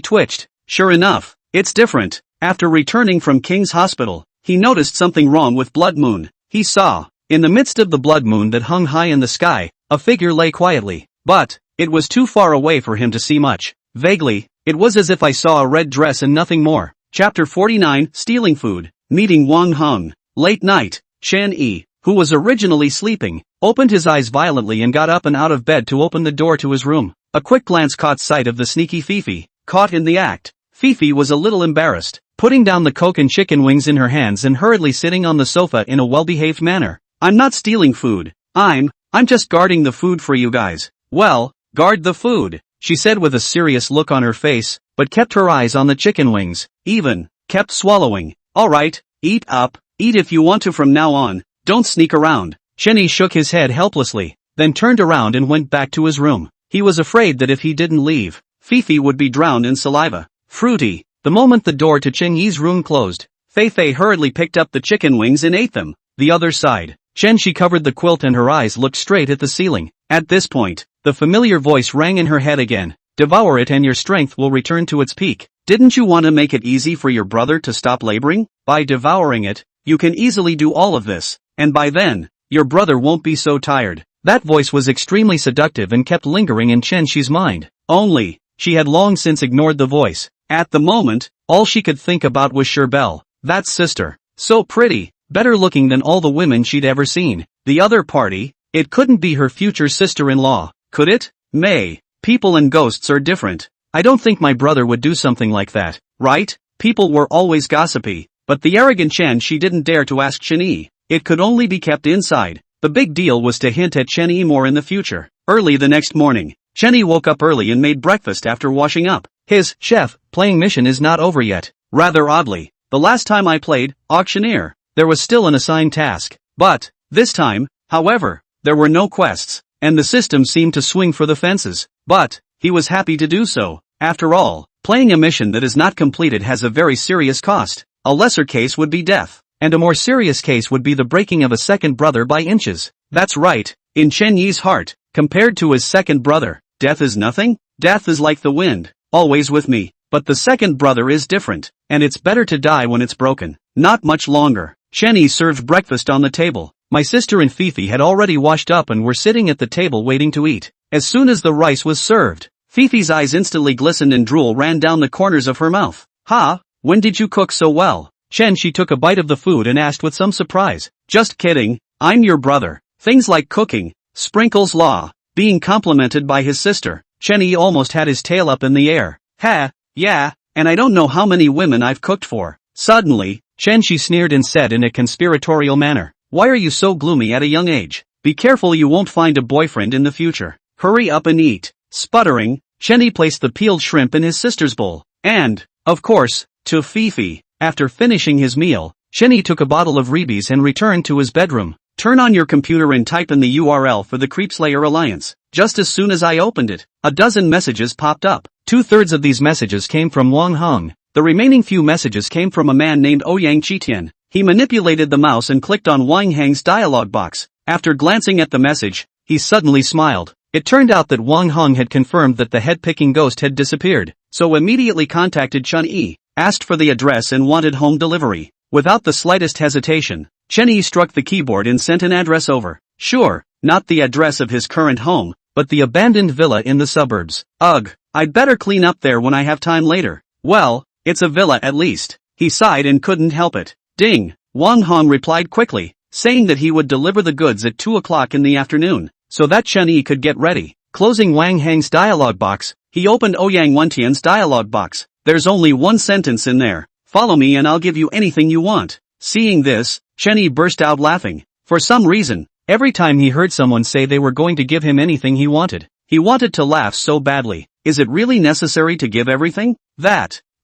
twitched. Sure enough, it's different. After returning from King's Hospital, he noticed something wrong with Blood Moon. He saw, in the midst of the blood moon that hung high in the sky, a figure lay quietly. But it was too far away for him to see much. Vaguely, it was as if I saw a red dress and nothing more. Chapter 49, Stealing Food. Meeting Wang Hong. Late night, Chen Yi, who was originally sleeping, opened his eyes violently and got up and out of bed to open the door to his room. A quick glance caught sight of the sneaky Fifi, caught in the act. Fifi was a little embarrassed, putting down the Coke and chicken wings in her hands and hurriedly sitting on the sofa in a well-behaved manner. I'm not stealing food. I'm just guarding the food for you guys. Well, guard the food, she said with a serious look on her face, but kept her eyes on the chicken wings, even kept swallowing. Alright, eat up, eat if you want to from now on, don't sneak around. Chenny shook his head helplessly, then turned around and went back to his room. He was afraid that if he didn't leave, Fifi would be drowned in saliva. Fruity. The moment the door to Chen Yi's room closed, Fei hurriedly picked up the chicken wings and ate them. The other side, She covered the quilt and her eyes looked straight at the ceiling. At this point, the familiar voice rang in her head again. Devour it and your strength will return to its peak. Didn't you want to make it easy for your brother to stop laboring? By devouring it, you can easily do all of this, and by then, your brother won't be so tired. That voice was extremely seductive and kept lingering in Chen Shi's mind. Only, she had long since ignored the voice. At the moment, all she could think about was Sherbel. That sister. So pretty, better looking than all the women she'd ever seen. The other party? It couldn't be her future sister-in-law, could it? May. People and ghosts are different. I don't think my brother would do something like that, right? People were always gossipy, but the arrogant Chen she didn't dare to ask Chen Yi. It could only be kept inside. The big deal was to hint at Chen Yi more in the future. Early the next morning, Chen Yi woke up early and made breakfast after washing up. His chef playing mission is not over yet. Rather oddly, the last time I played auctioneer, there was still an assigned task. But this time, however, there were no quests, and the system seemed to swing for the fences. But he was happy to do so. After all, playing a mission that is not completed has a very serious cost. A lesser case would be death, and a more serious case would be the breaking of a second brother by inches. That's right, in Chen Yi's heart, compared to his second brother, death is nothing? Death is like the wind, always with me. But the second brother is different, and it's better to die when it's broken. Not much longer. Chen Yi served breakfast on the table. My sister and Fifi had already washed up and were sitting at the table waiting to eat. As soon as the rice was served, Fifi's eyes instantly glistened and drool ran down the corners of her mouth. Ha! When did you cook so well? She took a bite of the food and asked with some surprise. Just kidding, I'm your brother. Things like cooking, sprinkles law, being complimented by his sister. Chen Yi almost had his tail up in the air. Ha! Yeah, and I don't know how many women I've cooked for. Suddenly, she sneered and said in a conspiratorial manner, why are you so gloomy at a young age? Be careful you won't find a boyfriend in the future. Hurry up and eat. Sputtering, Chen Yi placed the peeled shrimp in his sister's bowl. And, of course, to Fifi. After finishing his meal, Chen Yi took a bottle of Reebies and returned to his bedroom. Turn on your computer and type in the URL for the Creepslayer Alliance. Just as soon as I opened it, a dozen messages popped up. 2/3 of these messages came from Wang Heng. The remaining few messages came from a man named Ouyang Qitian. He manipulated the mouse and clicked on Wang Heng's dialog box. After glancing at the message, he suddenly smiled. It turned out that Wang Heng had confirmed that the head-picking ghost had disappeared, so immediately contacted Chen Yi, asked for the address and wanted home delivery. Without the slightest hesitation, Chen Yi struck the keyboard and sent an address over. Sure, not the address of his current home, but the abandoned villa in the suburbs. Ugh, I'd better clean up there when I have time later. Well, it's a villa at least. He sighed and couldn't help it. Ding! Wang Heng replied quickly, saying that he would deliver the goods at 2 o'clock in the afternoon, so that Chen Yi could get ready. Closing Wang Heng's dialog box, he opened Ouyang Wentian's dialog box. There's only one sentence in there. Follow me and I'll give you anything you want. Seeing this, Chen Yi burst out laughing. For some reason, every time he heard someone say they were going to give him anything he wanted to laugh so badly. Is it really necessary to give everything?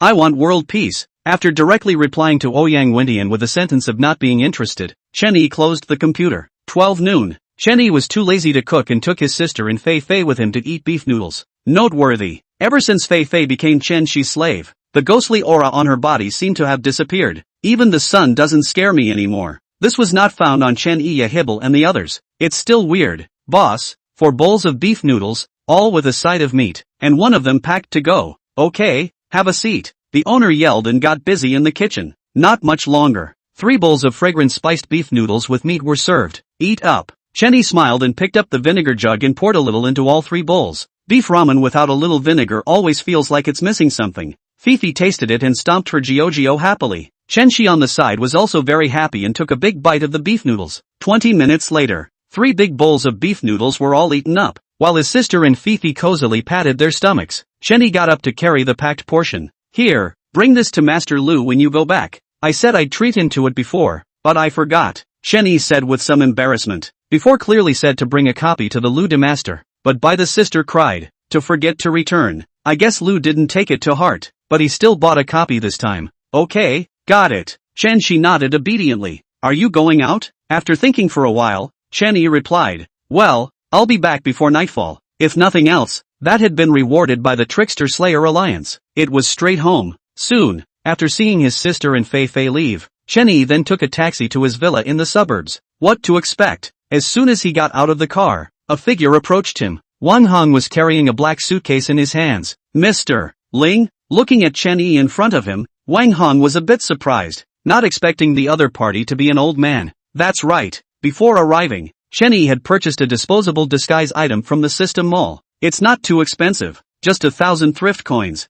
I want world peace. After directly replying to Ouyang Wentian with a sentence of not being interested, Chen Yi closed the computer. 12 noon. Chen Yi was too lazy to cook and took his sister and Fei Fei with him to eat beef noodles. Noteworthy. Ever since Fei Fei became Chen Shi's slave, the ghostly aura on her body seemed to have disappeared. Even the sun doesn't scare me anymore. This was not found on Chen Yi, Hibble and the others. It's still weird. Boss, 4 bowls of beef noodles, all with a side of meat, and one of them packed to go. Okay, have a seat. The owner yelled and got busy in the kitchen. Not much longer. 3 bowls of fragrant spiced beef noodles with meat were served. Eat up. Chen Yi smiled and picked up the vinegar jug and poured a little into all 3 bowls. Beef ramen without a little vinegar always feels like it's missing something. Fifi tasted it and stomped her Jiojio happily. Chen Shi on the side was also very happy and took a big bite of the beef noodles. 20 minutes later, 3 big bowls of beef noodles were all eaten up, while his sister and Fifi cozily patted their stomachs. Chen Yi got up to carry the packed portion. Here, bring this to Master Lu when you go back. I said I'd treat him to it before, but I forgot, Chen Yi said with some embarrassment. Before clearly said to bring a copy to the Lu de Master, but by the sister cried, to forget to return. I guess Lu didn't take it to heart, but he still bought a copy this time. Okay, got it. Chen Shi nodded obediently. Are you going out? After thinking for a while, Chen Yi replied, well, I'll be back before nightfall. If nothing else, that had been rewarded by the Trickster Slayer Alliance. It was straight home. Soon, after seeing his sister and Fei Fei leave, Chen Yi then took a taxi to his villa in the suburbs. What to expect? As soon as he got out of the car, a figure approached him. Wang Heng was carrying a black suitcase in his hands. Mr. Ling? Looking at Chen Yi in front of him, Wang Heng was a bit surprised, not expecting the other party to be an old man. That's right. Before arriving, Chen Yi had purchased a disposable disguise item from the system mall. It's not too expensive, just 1,000 thrift coins.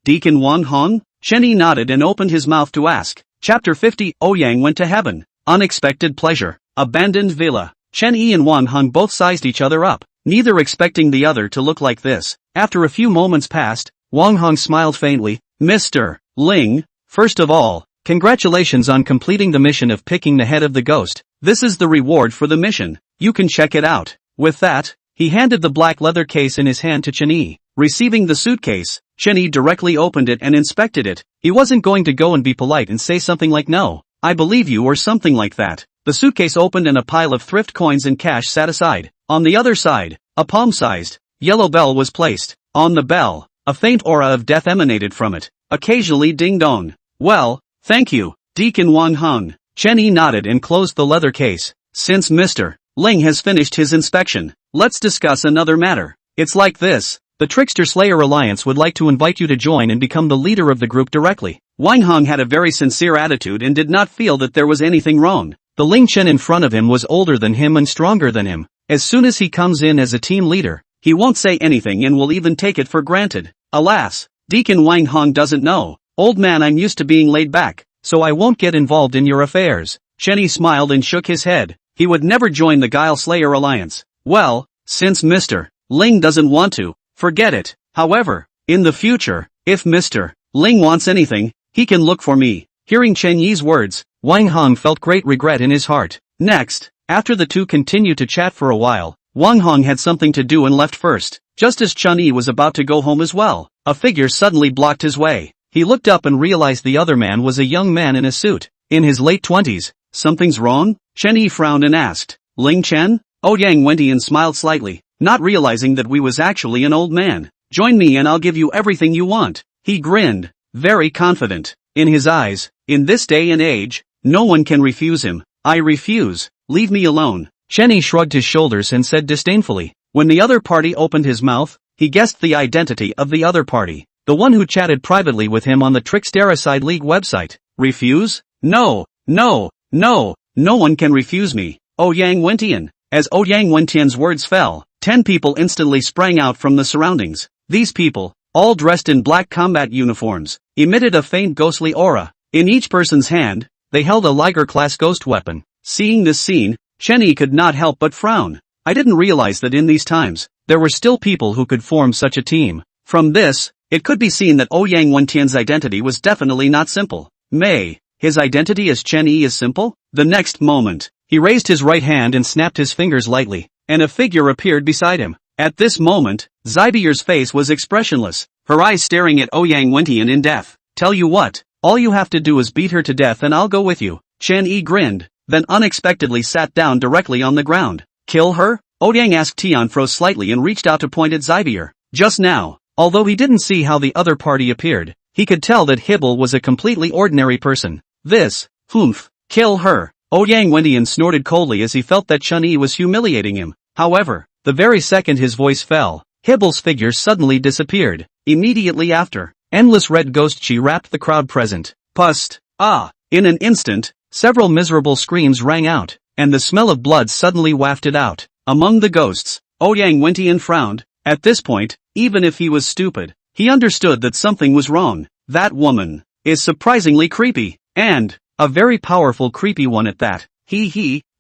Deacon Wang Heng? Chen Yi nodded and opened his mouth to ask, Chapter 50. Ouyang went to heaven. Unexpected pleasure. Abandoned villa. Chen Yi and Wang Hong both sized each other up, neither expecting the other to look like this. After a few moments passed, Wang Hong smiled faintly. Mr. Ling, first of all, congratulations on completing the mission of picking the head of the ghost. This is the reward for the mission. You can check it out. With that, he handed the black leather case in his hand to Chen Yi. Receiving the suitcase, Chen Yi directly opened it and inspected it. He wasn't going to go and be polite and say something like no, I believe you or something like that. The suitcase opened and a pile of thrift coins and cash sat aside. On the other side, a palm-sized yellow bell was placed. On the bell, a faint aura of death emanated from it. Occasionally ding-dong. Well, thank you, Deacon Wang Hong. Chen Yi nodded and closed the leather case. Since Mr. Ling has finished his inspection, let's discuss another matter. It's like this. The Trickster Slayer Alliance would like to invite you to join and become the leader of the group directly. Wang Hong had a very sincere attitude and did not feel that there was anything wrong. The Ling Chen in front of him was older than him and stronger than him. As soon as he comes in as a team leader, he won't say anything and will even take it for granted. Alas, Deacon Wang Hong doesn't know. Old man, I'm used to being laid back, so I won't get involved in your affairs. Chen Yi smiled and shook his head. He would never join the Guile Slayer Alliance. Well, since Mr. Ling doesn't want to, forget it. However, in the future, if Mr. Ling wants anything, he can look for me. Hearing Chen Yi's words, Wang Hong felt great regret in his heart. Next, after the two continued to chat for a while, Wang Hong had something to do and left first. Just as Chen Yi was about to go home as well, a figure suddenly blocked his way. He looked up and realized the other man was a young man in a suit, in his late 20s. Something's wrong? Chen Yi frowned and asked. Ling Chen? Ouyang went and smiled slightly, not realizing that we was actually an old man. Join me and I'll give you everything you want. He grinned, very confident. In his eyes, in this day and age, no one can refuse him. I refuse, leave me alone. Chen Yi shrugged his shoulders and said disdainfully. When the other party opened his mouth, he guessed the identity of the other party, the one who chatted privately with him on the Trickstericide League website. Refuse? No, no, no, no one can refuse me. Ouyang Wentian. As Ouyang Wentian's words fell, 10 people instantly sprang out from the surroundings. These people, all dressed in black combat uniforms, emitted a faint ghostly aura. In each person's hand, they held a Liger-class ghost weapon. Seeing this scene, Chen Yi could not help but frown. I didn't realize that in these times, there were still people who could form such a team. From this, it could be seen that Ouyang Wentian's identity was definitely not simple. His identity as Chen Yi is simple? The next moment, he raised his right hand and snapped his fingers lightly, and a figure appeared beside him. At this moment, Zybier's face was expressionless, her eyes staring at Ouyang Wentian in death. Tell you what, all you have to do is beat her to death and I'll go with you. Chen Yi grinned, then unexpectedly sat down directly on the ground. Kill her? Ouyang asked Tian froze slightly and reached out to point at Zybier. Just now, although he didn't see how the other party appeared, he could tell that Hibble was a completely ordinary person. Kill her. Ouyang Wentian snorted coldly as he felt that Chen Yi was humiliating him. However, the very second his voice fell, Hibble's figure suddenly disappeared. Immediately after, endless red ghost chi wrapped the crowd present. Pust! Ah! In an instant, several miserable screams rang out, and the smell of blood suddenly wafted out. Among the ghosts, Ouyang Wentian frowned. At this point, even if he was stupid, he understood that something was wrong. That woman is surprisingly creepy, and a very powerful creepy one at that.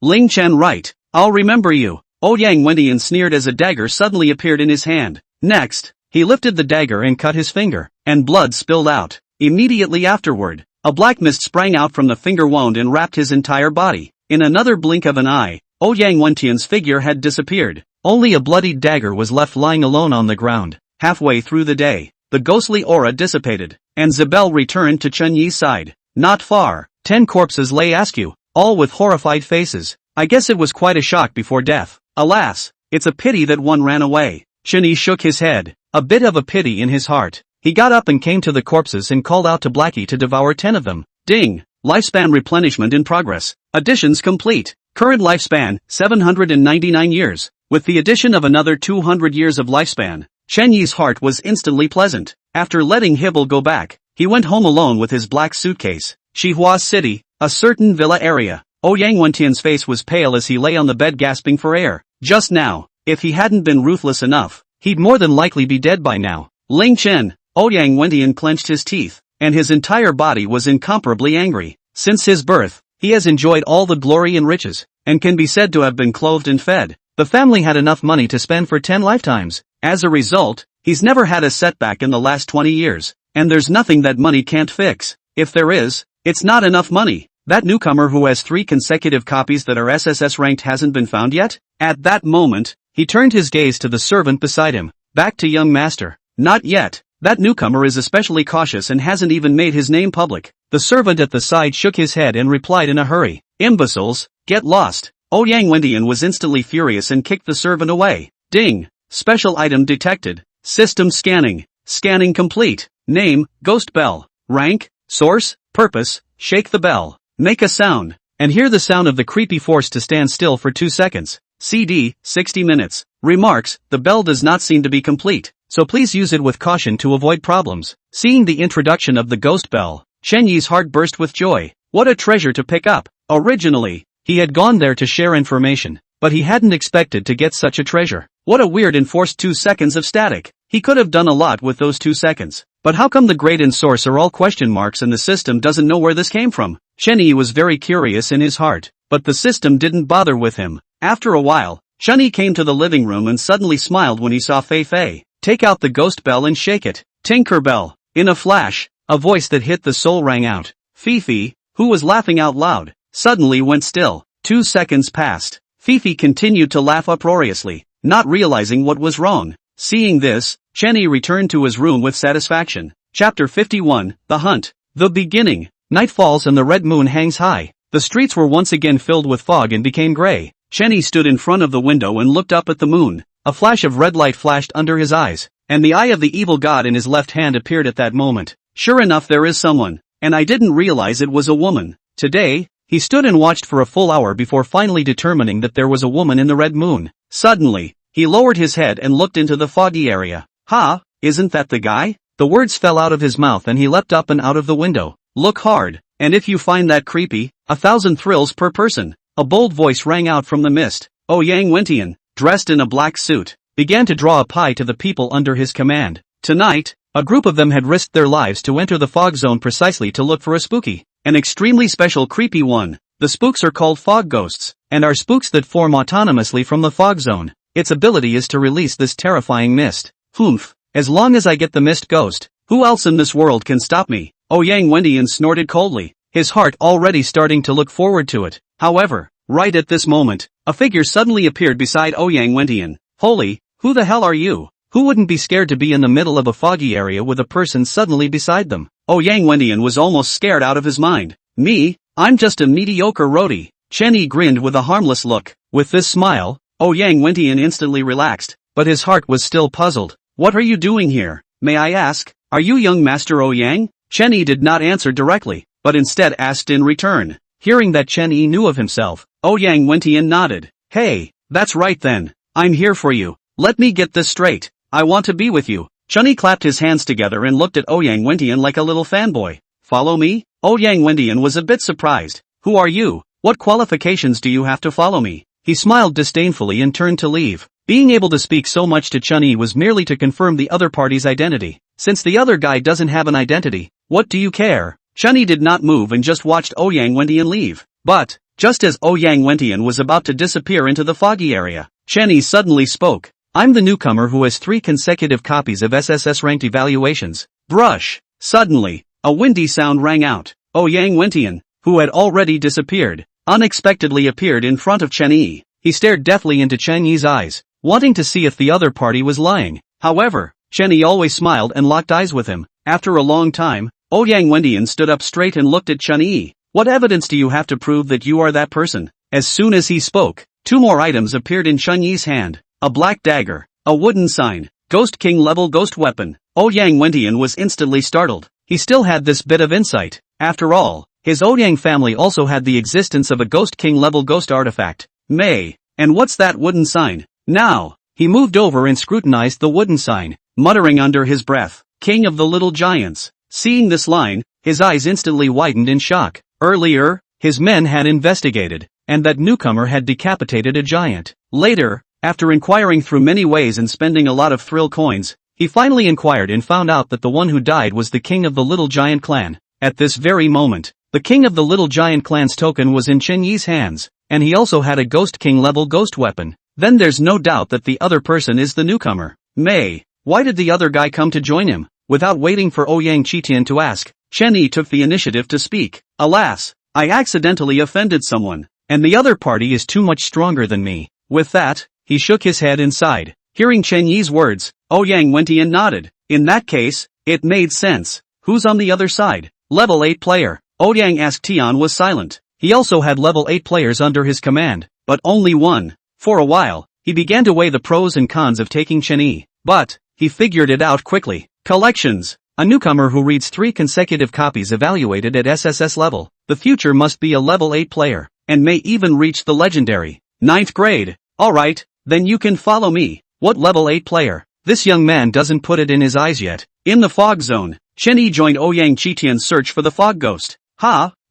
Ling Chen right, I'll remember you. Ouyang Wentian sneered as a dagger suddenly appeared in his hand. Next, he lifted the dagger and cut his finger, and blood spilled out. Immediately afterward, a black mist sprang out from the finger wound and wrapped his entire body. In another blink of an eye, Ouyang Wentian's figure had disappeared. Only a bloodied dagger was left lying alone on the ground. Halfway through the day, the ghostly aura dissipated, and Zabel returned to Chen Yi's side. Not far, 10 corpses lay askew, all with horrified faces. I guess it was quite a shock before death. Alas, it's a pity that one ran away. Chen Yi shook his head, a bit of a pity in his heart. He got up and came to the corpses and called out to Blackie to devour 10 of them. Ding! Lifespan replenishment in progress. Additions complete. Current lifespan, 799 years. With the addition of another 200 years of lifespan, Chen Yi's heart was instantly pleasant. After letting Hibble go back, he went home alone with his black suitcase. Xihua City, a certain villa area. Ouyang Wentian's face was pale as he lay on the bed gasping for air. Just now, if he hadn't been ruthless enough, he'd more than likely be dead by now. Ling Chen, Ouyang Wentian clenched his teeth, and his entire body was incomparably angry. Since his birth, he has enjoyed all the glory and riches, and can be said to have been clothed and fed. The family had enough money to spend for 10 lifetimes. As a result, he's never had a setback in the last 20 years. And there's nothing that money can't fix. If there is, it's not enough money. That newcomer who has 3 consecutive copies that are SSS ranked hasn't been found yet? At that moment, he turned his gaze to the servant beside him. Back to young master. Not yet. That newcomer is especially cautious and hasn't even made his name public. The servant at the side shook his head and replied in a hurry. Imbeciles, get lost. Yang Wendian was instantly furious and kicked the servant away. Ding. Special item detected. System scanning. Scanning complete. Name, Ghost Bell. Rank, Source, Purpose, shake the bell. Make a sound. And hear the sound of the creepy force to stand still for 2 seconds. CD, 60 minutes. Remarks, the bell does not seem to be complete, so please use it with caution to avoid problems. Seeing the introduction of the Ghost Bell, Chen Yi's heart burst with joy. What a treasure to pick up. Originally, he had gone there to share information, but he hadn't expected to get such a treasure. What a weird enforced 2 seconds of static. He could have done a lot with those 2 seconds. But how come the grade and source are all question marks and the system doesn't know where this came from? Chen Yi was very curious in his heart, but the system didn't bother with him. After a while, Chen Yi came to the living room and suddenly smiled when he saw Fei Fei. Take out the ghost bell and shake it. Tinker Bell. In a flash, a voice that hit the soul rang out. Fifi, who was laughing out loud, suddenly went still. 2 seconds passed. Fifi continued to laugh uproariously, not realizing what was wrong. Seeing this, Chen Yi returned to his room with satisfaction. Chapter 51, The Hunt. The beginning. Night falls and the red moon hangs high. The streets were once again filled with fog and became gray. Chen Yi stood in front of the window and looked up at the moon. A flash of red light flashed under his eyes, and the eye of the evil god in his left hand appeared at that moment. Sure enough, there is someone, and I didn't realize it was a woman. Today, he stood and watched for a full hour before finally determining that there was a woman in the red moon. Suddenly, he lowered his head and looked into the foggy area. Ha, isn't that the guy? The words fell out of his mouth and he leapt up and out of the window. Look hard, and if you find that creepy, 1,000 thrills per person. A bold voice rang out from the mist. Yang Wendian, dressed in a black suit, began to draw a pie to the people under his command. Tonight, a group of them had risked their lives to enter the fog zone precisely to look for a spooky, an extremely special creepy one. The spooks are called fog ghosts, and are spooks that form autonomously from the fog zone. Its ability is to release this terrifying mist. Humph, as long as I get the mist ghost, who else in this world can stop me? Yang Wendian snorted coldly, his heart already starting to look forward to it. However, right at this moment, a figure suddenly appeared beside Yang Wendian. Holy, who the hell are you? Who wouldn't be scared to be in the middle of a foggy area with a person suddenly beside them? Yang Wendian was almost scared out of his mind. Me? I'm just a mediocre roadie. Chen Yi grinned with a harmless look. With this smile, Yang Wendian instantly relaxed, but his heart was still puzzled. What are you doing here? May I ask, are you young Master Yang? Chen Yi did not answer directly, but instead asked in return. Hearing that Chen Yi knew of himself, Yang Wendian nodded. Hey, that's right then. I'm here for you. Let me get this straight. I want to be with you. Chen Yi clapped his hands together and looked at Yang Wendian like a little fanboy. Follow me? Yang Wendian was a bit surprised. Who are you? What qualifications do you have to follow me? He smiled disdainfully and turned to leave. Being able to speak so much to Chen Yi was merely to confirm the other party's identity. Since the other guy doesn't have an identity, what do you care? Chen Yi did not move and just watched Yang Wendian leave. But, just as Yang Wendian was about to disappear into the foggy area, Chen Yi suddenly spoke. I'm the newcomer who has 3 consecutive copies of SSS ranked evaluations. Brush. Suddenly, a windy sound rang out. Yang Wendian, who had already disappeared, unexpectedly appeared in front of Chen Yi. He stared deathly into Chen Yi's eyes, wanting to see if the other party was lying. However, Chen Yi always smiled and locked eyes with him. After a long time, Yang Wendian stood up straight and looked at Chen Yi. What evidence do you have to prove that you are that person? As soon as he spoke, 2 more items appeared in Chen Yi's hand. A black dagger, a wooden sign, Ghost King level ghost weapon. Yang Wendian was instantly startled. He still had this bit of insight. After all, his Ouyang family also had the existence of a Ghost King level ghost artifact. And what's that wooden sign? Now, he moved over and scrutinized the wooden sign, muttering under his breath, King of the Little Giants. Seeing this line, his eyes instantly widened in shock. Earlier, his men had investigated, and that newcomer had decapitated a giant. Later, after inquiring through many ways and spending a lot of thrill coins, he finally inquired and found out that the one who died was the king of the Little Giant clan. At this very moment, The king of the Little Giant clan's token was in Chen Yi's hands, and he also had a Ghost King level ghost weapon. Then there's no doubt that the other person is the newcomer. Mei, why did the other guy come to join him? Without waiting for Ouyang Qitian to ask, Chen Yi took the initiative to speak. Alas, I accidentally offended someone, and the other party is too much stronger than me. With that, he shook his head inside. Hearing Chen Yi's words, Ouyang Wentian nodded. In that case, it made sense. Who's on the other side? Level 8 player. Ouyang asked. Tian was silent. He also had level 8 players under his command, but only one. For a while, he began to weigh the pros and cons of taking Chen Yi, but he figured it out quickly. Collections. A newcomer who reads 3 consecutive copies evaluated at SSS level. The future must be a level 8 player, and may even reach the legendary 9th grade. Alright, then you can follow me. What level 8 player? This young man doesn't put it in his eyes yet. In the fog zone, Chen Yi joined Ouyang Qitian's search for the fog ghost.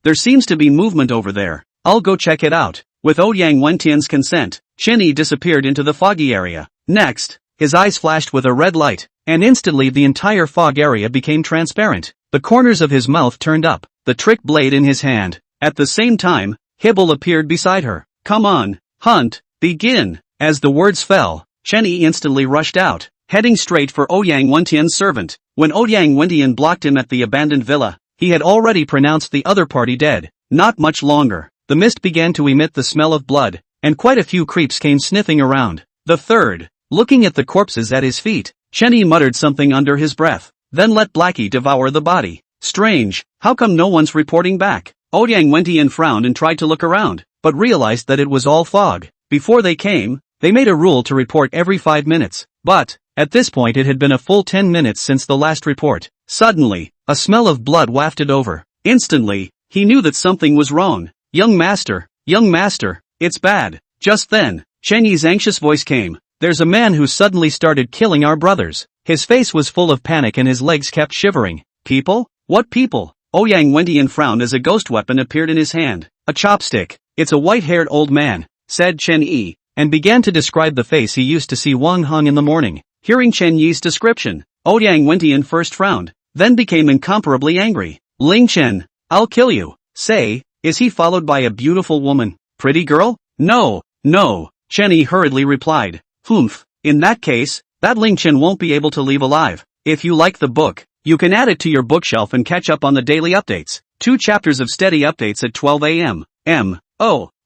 There seems to be movement over there. I'll go check it out. With Ouyang Wentian's consent, Chen Yi disappeared into the foggy area. Next, his eyes flashed with a red light, and instantly the entire fog area became transparent. The corners of his mouth turned up, the trick blade in his hand. At the same time, Hibble appeared beside her. Come on, hunt, begin. As the words fell, Chen Yi instantly rushed out, heading straight for Ouyang Wentian's servant. When Ouyang Wentian blocked him at the abandoned villa, he had already pronounced the other party dead. Not much longer, the mist began to emit the smell of blood, and quite a few creeps came sniffing around. The third, looking at the corpses at his feet, Chen Yi muttered something under his breath, then let Blackie devour the body. Strange, how come no one's reporting back? Ouyang Wentian frowned and tried to look around, but realized that it was all fog. Before they came, they made a rule to report every 5 minutes, but at this point it had been a full 10 minutes since the last report. Suddenly, a smell of blood wafted over. Instantly, he knew that something was wrong. Young master, it's bad. Just then, Chen Yi's anxious voice came. There's a man who suddenly started killing our brothers. His face was full of panic and his legs kept shivering. People? What people? Ouyang Wentian frowned as a ghost weapon appeared in his hand. A chopstick. It's a white-haired old man, said Chen Yi, and began to describe the face he used to see Wang Hung in the morning. Hearing Chen Yi's description, Ouyang Wentian first frowned, then became incomparably angry. Ling Chen, I'll kill you. Say, is he followed by a beautiful woman? Pretty girl? No. Chen Yi hurriedly replied. Humph, in that case, that Ling Chen won't be able to leave alive. If you like the book, you can add it to your bookshelf and catch up on the daily updates. 2 chapters of steady updates at 12 a.m.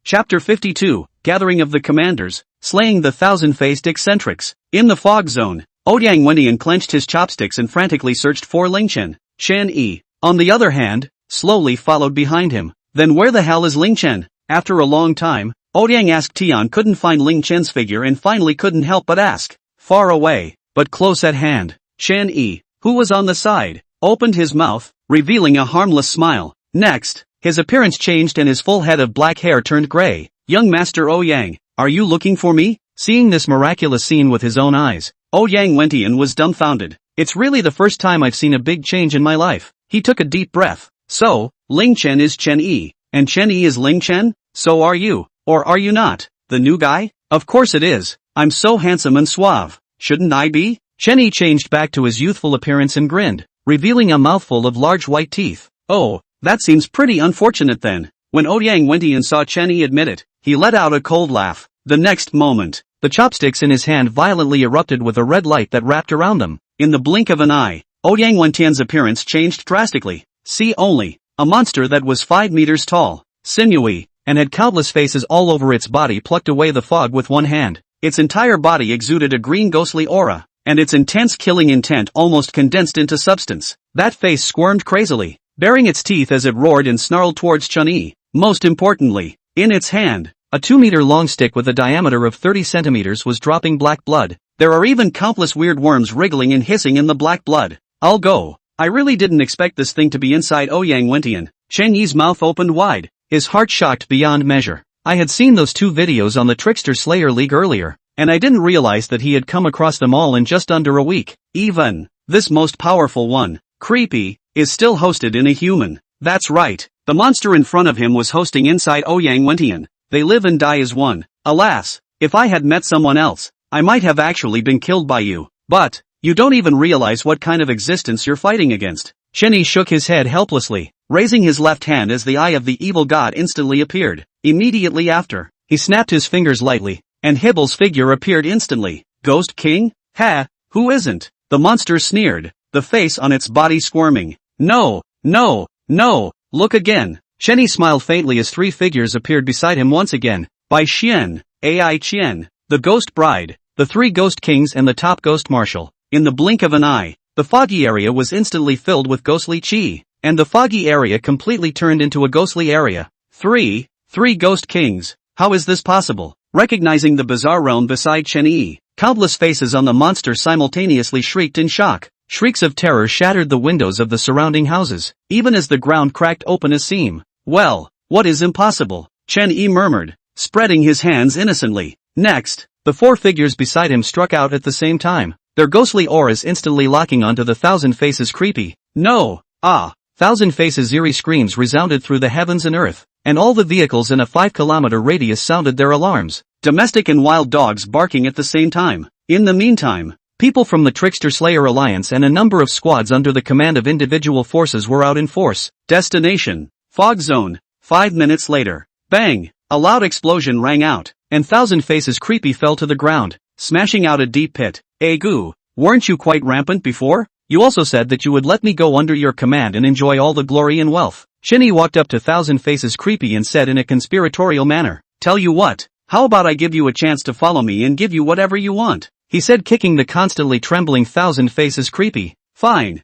Chapter 52, Gathering of the Commanders, Slaying the Thousand-Faced Eccentrics. In the fog zone, Ouyang Wentian clenched his chopsticks and frantically searched for Ling Chen. Chen Yi, on the other hand, slowly followed behind him. Then where the hell is Ling Chen? After a long time, Ouyang asked. Tian couldn't find Ling Chen's figure and finally couldn't help but ask. Far away, but close at hand. Chen Yi, who was on the side, opened his mouth, revealing a harmless smile. Next, his appearance changed and his full head of black hair turned gray. Young Master Ouyang, are you looking for me? Seeing this miraculous scene with his own eyes, Ouyang Wentian was dumbfounded. It's really the first time I've seen a big change in my life. He took a deep breath. So, Ling Chen is Chen Yi, and Chen Yi is Ling Chen? So are you, or are you not, the new guy? Of course it is. I'm so handsome and suave. Shouldn't I be? Chen Yi changed back to his youthful appearance and grinned, revealing a mouthful of large white teeth. Oh, that seems pretty unfortunate then. When Ouyang Wentian saw Chen Yi admit it, he let out a cold laugh. The next moment, the chopsticks in his hand violently erupted with a red light that wrapped around them. In the blink of an eye, Ouyang Wentian's appearance changed drastically. See only, a monster that was 5 meters tall, sinewy, and had countless faces all over its body plucked away the fog with one hand. Its entire body exuded a green ghostly aura, and its intense killing intent almost condensed into substance. That face squirmed crazily, baring its teeth as it roared and snarled towards Chen Yi. Most importantly, in its hand, a 2-meter-long stick with a diameter of 30 centimeters was dropping black blood. There are even countless weird worms wriggling and hissing in the black blood. I'll go. I really didn't expect this thing to be inside Ouyang Wentian. Chen Yi's mouth opened wide, his heart shocked beyond measure. I had seen those 2 videos on the Trickster Slayer League earlier, and I didn't realize that he had come across them all in just under a week. Even this most powerful one, Creepy, is still hosted in a human. That's right, the monster in front of him was hosting inside Ouyang Wentian. They live and die as one. Alas, if I had met someone else, I might have actually been killed by you. But, you don't even realize what kind of existence you're fighting against. Chen Yi shook his head helplessly. raising his left hand as the eye of the evil god instantly appeared. Immediately after, he snapped his fingers lightly, and Hibble's figure appeared instantly. Ghost King? Ha, who isn't? The monster sneered, the face on its body squirming. No, no, no, look again. Chenny smiled faintly as three figures appeared beside him once again. Bai Xian, Ai Qian, the Ghost Bride, the three Ghost Kings and the top Ghost Marshal. In the blink of an eye, the foggy area was instantly filled with ghostly chi, and the foggy area completely turned into a ghostly area. Three Ghost Kings. How is this possible? Recognizing the bizarre realm beside Chen Yi, countless faces on the monster simultaneously shrieked in shock. Shrieks of terror shattered the windows of the surrounding houses, even as the ground cracked open a seam. Well, what is impossible? Chen Yi murmured, spreading his hands innocently. Next, the four figures beside him struck out at the same time, their ghostly auras instantly locking onto the Thousand Faces creepy. No! Ah! Thousand Faces' eerie screams resounded through the heavens and earth, and all the vehicles in a 5-kilometer radius sounded their alarms, domestic and wild dogs barking at the same time. In the meantime, people from the Trickster Slayer Alliance and a number of squads under the command of individual forces were out in force. Destination: Fog Zone. 5 minutes later. Bang! A loud explosion rang out, and Thousand Faces creepy fell to the ground, smashing out a deep pit. Goo, weren't you quite rampant before? You also said that you would let me go under your command and enjoy all the glory and wealth. Shinny walked up to Thousand Faces creepy and said in a conspiratorial manner, tell you what, how about I give you a chance to follow me and give you whatever you want? He said, kicking the constantly trembling Thousand Faces creepy. Fine,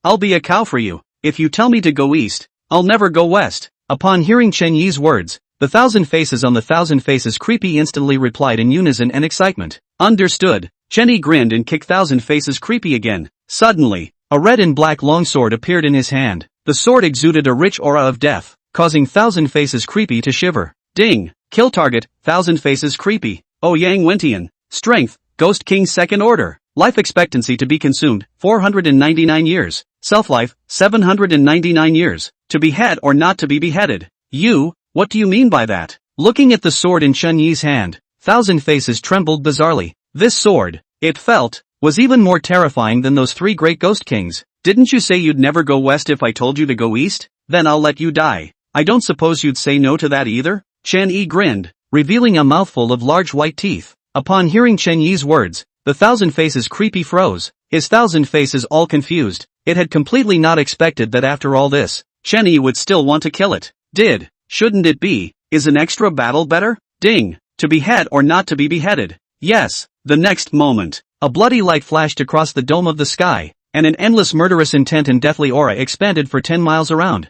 I'll be a cow for you. If you tell me to go east, I'll never go west. Upon hearing Chen Yi's words, the Thousand Faces on the Thousand Faces creepy instantly replied in unison and excitement. Understood. Chen Yi grinned and kicked Thousand Faces creepy again. Suddenly, a red and black longsword appeared in his hand. The sword exuded a rich aura of death, causing Thousand Faces creepy to shiver. Ding! Kill target, Thousand Faces creepy. Yang Wentian. Strength, Ghost King second order. Life expectancy to be consumed, 499 years. Self-life, 799 years. To behead or not to be beheaded. What do you mean by that? Looking at the sword in Chen Yi's hand, Thousand Faces trembled bizarrely. This sword, it felt, was even more terrifying than those three great Ghost Kings. Didn't you say you'd never go west if I told you to go east? Then I'll let you die. I don't suppose you'd say no to that either? Chen Yi grinned, revealing a mouthful of large white teeth. Upon hearing Chen Yi's words, the Thousand Faces creepy froze, his Thousand Faces all confused. It had completely not expected that after all this, Chen Yi would still want to kill it. Shouldn't it be? Is an extra battle better? Ding! To behead or not to be beheaded? Yes. The next moment, a bloody light flashed across the dome of the sky, and an endless murderous intent and deathly aura expanded for 10 miles around.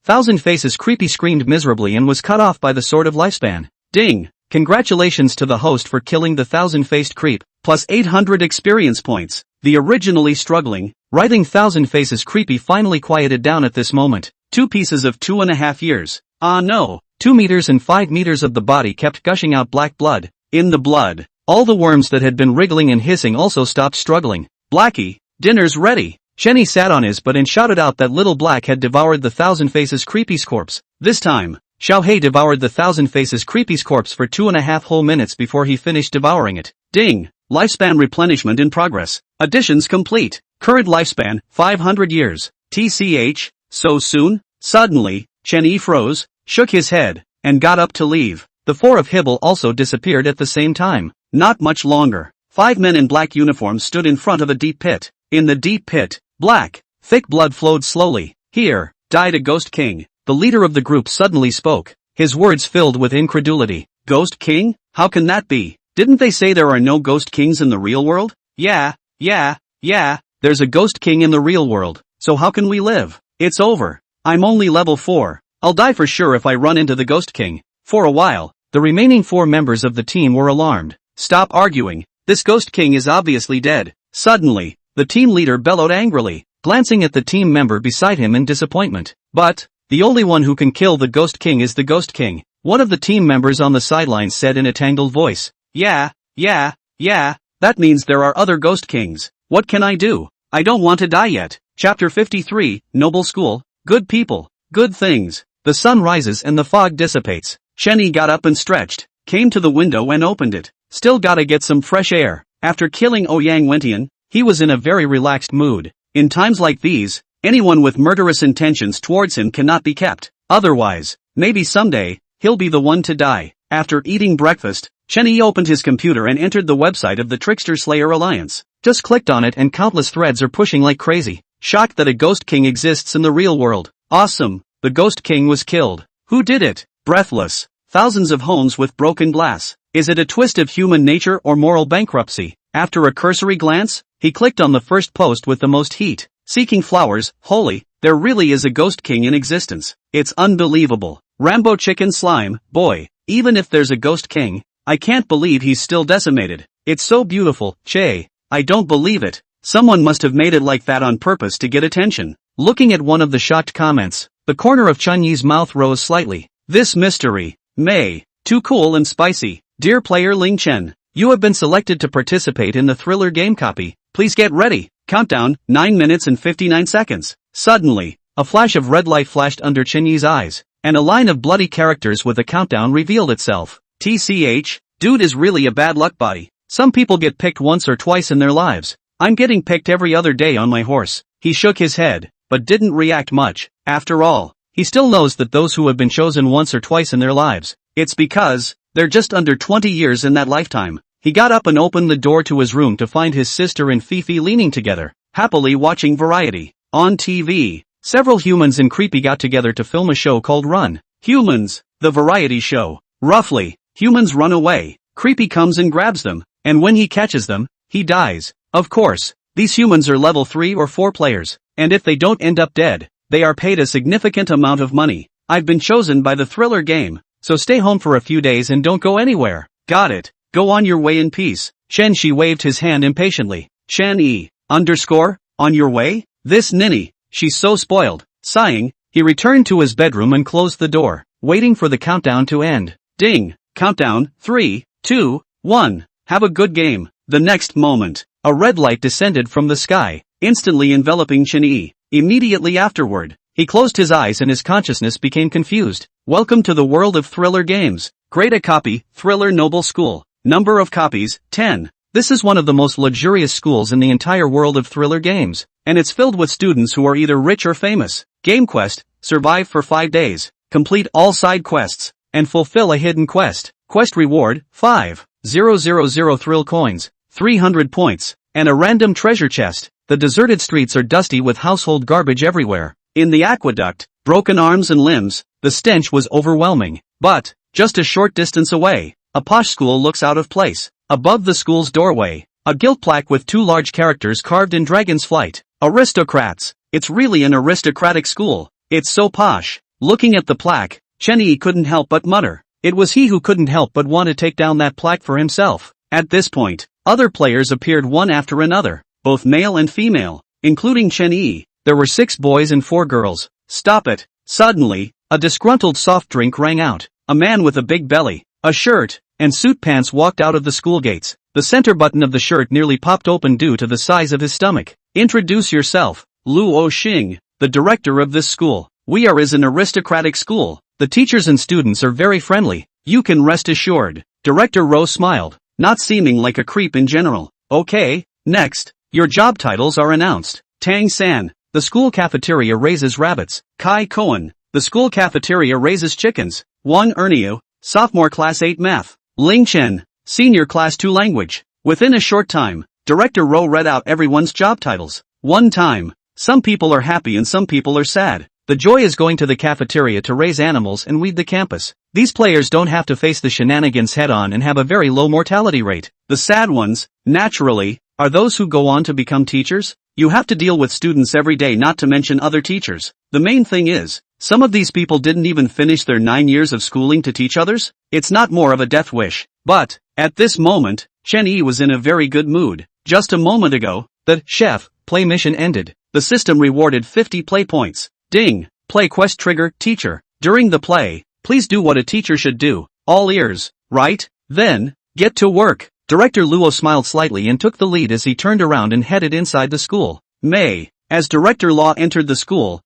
Thousand Faces creepy screamed miserably and was cut off by the Sword of Lifespan. Ding! Congratulations to the host for killing the thousand-faced creep, plus 800 experience points. The originally struggling, writhing Thousand Faces creepy finally quieted down at this moment. 2 pieces of 2.5 years. No. 2 meters and 5 meters of the body kept gushing out black blood. In the blood, all the worms that had been wriggling and hissing also stopped struggling. Blackie, dinner's ready. Shenny sat on his butt and shouted out that Little Black had devoured the Thousand Faces creepy's corpse. This time, Xiao Hei devoured the Thousand Faces creepy's corpse for 2.5 whole minutes before he finished devouring it. Ding! Lifespan replenishment in progress. Additions complete. Current lifespan, 500 years. TCH, so soon? Suddenly, Chen Yi froze, shook his head, and got up to leave. The 4 of Hibble also disappeared at the same time. Not much longer. 5 men in black uniforms stood in front of a deep pit. In the deep pit, black, thick blood flowed slowly. Here, died a Ghost King. The leader of the group suddenly spoke, his words filled with incredulity. Ghost King? How can that be? Didn't they say there are no Ghost Kings in the real world? Yeah, there's a Ghost King in the real world, so how can we live? It's over. I'm only level 4. I'll die for sure if I run into the Ghost King. For a while, the remaining 4 members of the team were alarmed. Stop arguing. This Ghost King is obviously dead. Suddenly, the team leader bellowed angrily, glancing at the team member beside him in disappointment. But, the only one who can kill the Ghost King is the Ghost King. One of the team members on the sidelines said in a tangled voice. Yeah, that means there are other Ghost Kings. What can I do? I don't want to die yet. Chapter 53, Noble School, Good People, Good Things. The sun rises and the fog dissipates. Shenny got up and stretched, came to the window and opened it. Still gotta get some fresh air. After killing Yang Wentian, he was in a very relaxed mood. In times like these, Anyone with murderous intentions towards him cannot be kept. Otherwise, maybe someday, he'll be the one to die. After eating breakfast, Chen-Yi opened his computer and entered the website of the Trickster Slayer Alliance. Just clicked on it and countless threads are pushing like crazy. Shocked that a Ghost King exists in the real world. Awesome, the Ghost King was killed. Who did it? Breathless. Thousands of homes with broken glass. Is it a twist of human nature or moral bankruptcy? After a cursory glance, he clicked on the first post with the most heat. Seeking flowers, holy, there really is a Ghost King in existence. It's unbelievable. Rambo Chicken Slime, boy, even if there's a Ghost King, I can't believe he's still decimated. It's so beautiful, Che. I don't believe it. Someone must have made it like that on purpose to get attention. Looking at one of the shocked comments, the corner of Chun-Yi's mouth rose slightly. This mystery, May, too cool and spicy. Dear player Ling Chen, you have been selected to participate in the thriller game copy. Please get ready. Countdown, 9 minutes and 59 seconds. Suddenly, a flash of red light flashed under Chun-Yi's eyes, and a line of bloody characters with a countdown revealed itself. TCH, dude is really a bad luck body. Some people get picked once or twice in their lives. I'm getting picked every other day on my horse. He shook his head, but didn't react much. After all, he still knows that those who have been chosen once or twice in their lives, it's because they're just under 20 years in that lifetime. He got up and opened the door to his room to find his sister and Fifi leaning together, happily watching Variety. On TV, several humans and Creepy got together to film a show called Run. Humans, the variety show. Roughly, humans run away, Creepy comes and grabs them, and when he catches them, he dies. Of course, these humans are level 3 or 4 players, and if they don't end up dead, they are paid a significant amount of money. I've been chosen by the thriller game, so stay home for a few days and don't go anywhere. Got it. Go on your way in peace. Chen-Shi waved his hand impatiently. Chen-Yi, on your way? This ninny, she's so spoiled. Sighing, he returned to his bedroom and closed the door, waiting for the countdown to end. Ding! Countdown, 3, 2, 1. Have a good game. The next moment, a red light descended from the sky, instantly enveloping Chen-Yi. Immediately afterward, he closed his eyes and his consciousness became confused. Welcome to the world of thriller games. Grade a copy, Thriller Noble School. Number of copies, 10. This is one of the most luxurious schools in the entire world of thriller games, and it's filled with students who are either rich or famous. Game quest, survive for 5 days, complete all side quests, and fulfill a hidden quest. Quest reward, 5,000 thrill coins, 300 points, and a random treasure chest. The deserted streets are dusty with household garbage everywhere. In the aqueduct, broken arms and limbs, the stench was overwhelming. But, just a short distance away, a posh school looks out of place. Above the school's doorway, a gilt plaque with 2 large characters carved in dragon's flight. Aristocrats. It's really an aristocratic school. It's so posh. Looking at the plaque, Chen-Yi couldn't help but mutter. It was he who couldn't help but want to take down that plaque for himself. At this point, other players appeared one after another, both male and female, including Chen-Yi. There were 6 boys and 4 girls. Stop it. Suddenly, a disgruntled soft drink rang out. A man with a big belly, a shirt, and suit pants walked out of the school gates. The center button of the shirt nearly popped open due to the size of his stomach. Introduce yourself, Lu O-Xing, the director of this school. We are an aristocratic school. The teachers and students are very friendly. You can rest assured. Director Ro smiled, not seeming like a creep in general. Okay, next, your job titles are announced. Tang San, the school cafeteria raises rabbits. Kai Cohen, the school cafeteria raises chickens. Wang Erniu, sophomore class 8 math. Ling Chen, senior class 2 language. Within a short time, Director Ro read out everyone's job titles. One time. Some people are happy and some people are sad. The joy is going to the cafeteria to raise animals and weed the campus. These players don't have to face the shenanigans head-on and have a very low mortality rate. The sad ones, naturally, are those who go on to become teachers. You have to deal with students every day, not to mention other teachers. The main thing is, some of these people didn't even finish their 9 years of schooling to teach others. It's not more of a death wish. But, at this moment, Chen-Yi was in a very good mood. Just a moment ago, the chef play mission ended. The system rewarded 50 play points. Ding! Play quest trigger, teacher. During the play, please do what a teacher should do. All ears, right? Then, get to work. Director Luo smiled slightly and took the lead as he turned around and headed inside the school. May. As Director Law entered the school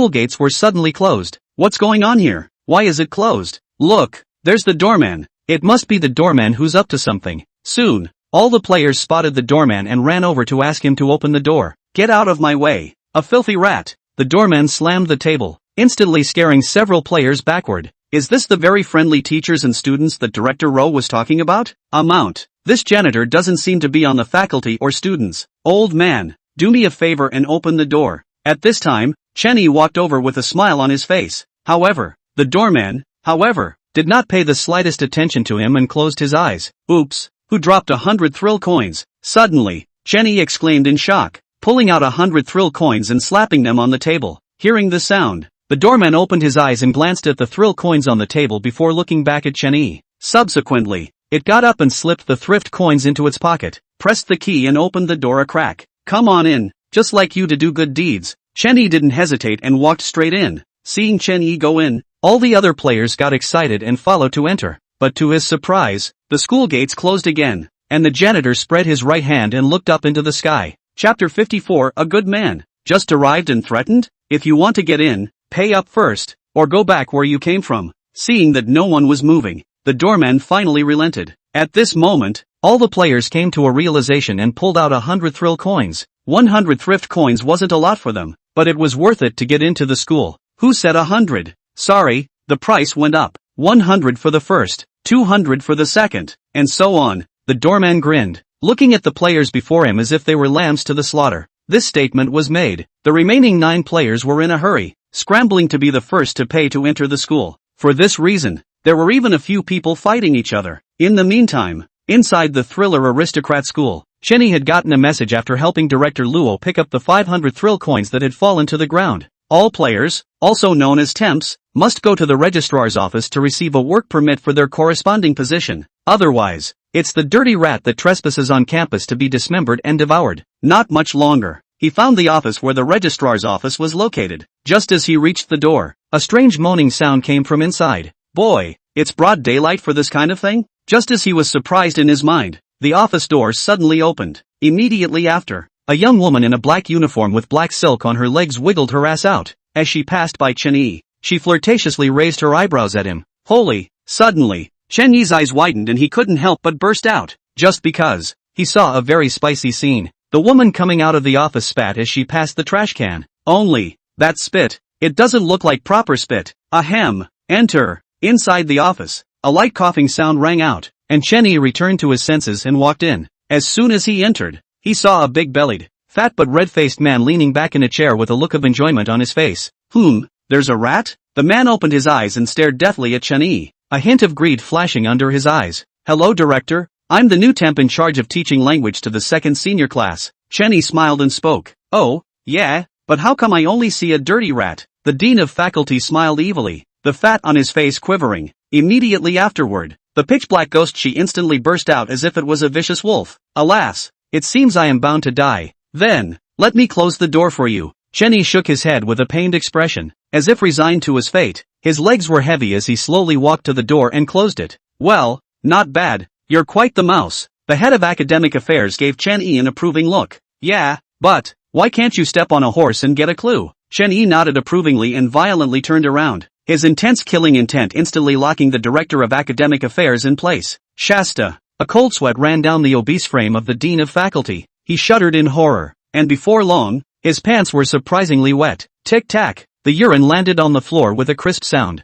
gates were suddenly closed. What's going on here? Why is it closed? Look, there's the doorman. It must be the doorman who's up to something. Soon, all the players spotted the doorman and ran over to ask him to open the door. Get out of my way, a filthy rat. the doorman slammed the table, instantly scaring several players backward. Is this the very friendly teachers and students that Director Rowe was talking about? This janitor doesn't seem to be on the faculty or students. Old man, do me a favor and open the door. At this time, Chenny walked over with a smile on his face. However, the doorman, did not pay the slightest attention to him and closed his eyes. Oops, who dropped 100 thrill coins? Suddenly, Chenny exclaimed in shock, pulling out 100 thrill coins and slapping them on the table. Hearing the sound, the doorman opened his eyes and glanced at the thrill coins on the table before looking back at Chenny. Subsequently, it got up and slipped the thrift coins into its pocket, pressed the key and opened the door a crack. Come on in, just like you to do good deeds. Chenny didn't hesitate and walked straight in. Seeing Chenny go in, all the other players got excited and followed to enter. But to his surprise, the school gates closed again, and the janitor spread his right hand and looked up into the sky. Chapter 54. A good man. Just arrived and threatened? If you want to get in, pay up first, or go back where you came from. Seeing that no one was moving, the doorman finally relented. At this moment, all the players came to a realization and pulled out 100 thrill coins. 100 thrift coins wasn't a lot for them, but it was worth it to get into the school. Who said 100? Sorry, the price went up. 100 for the first, 200 for the second, and so on. The doorman grinned, looking at the players before him as if they were lambs to the slaughter. This statement was made. The remaining 9 players were in a hurry, scrambling to be the first to pay to enter the school. For this reason, there were even a few people fighting each other. In the meantime, inside the Thriller Aristocrat School, Chenny had gotten a message after helping Director Luo pick up the 500 thrill coins that had fallen to the ground. All players, also known as temps, must go to the registrar's office to receive a work permit for their corresponding position. Otherwise, it's the dirty rat that trespasses on campus to be dismembered and devoured. Not much longer, he found the office where the registrar's office was located. Just as he reached the door, a strange moaning sound came from inside. Boy, it's broad daylight for this kind of thing? Just as he was surprised in his mind, the office door suddenly opened. Immediately after, a young woman in a black uniform with black silk on her legs wiggled her ass out. As she passed by Chenny, she flirtatiously raised her eyebrows at him. Holy! Suddenly, Chenny's eyes widened and he couldn't help but burst out. Just because, he saw a very spicy scene. The woman coming out of the office spat as she passed the trash can. Only, that spit, it doesn't look like proper spit. Ahem. Enter. Inside the office, a light coughing sound rang out, and Chenny returned to his senses and walked in. As soon as he entered, he saw a big-bellied, fat but red-faced man leaning back in a chair with a look of enjoyment on his face. There's a rat? The man opened his eyes and stared deathly at Chenny, a hint of greed flashing under his eyes. Hello, Director. I'm the new temp in charge of teaching language to the second senior class. Chenny smiled and spoke. Oh, yeah, but how come I only see a dirty rat? The dean of faculty smiled evilly, the fat on his face quivering. Immediately afterward, the pitch-black ghost she instantly burst out as if it was a vicious wolf. Alas, it seems I am bound to die. Then, let me close the door for you. Chenny shook his head with a pained expression, as if resigned to his fate. His legs were heavy as he slowly walked to the door and closed it. Well, not bad. You're quite the mouse. The head of academic affairs gave Chenny an approving look. Yeah, but, why can't you step on a horse and get a clue? Chenny nodded approvingly and violently turned around, his intense killing intent instantly locking the director of academic affairs in place. Shasta. A cold sweat ran down the obese frame of the dean of faculty. He shuddered in horror, and before long, his pants were surprisingly wet. Tic-tac. The urine landed on the floor with a crisp sound.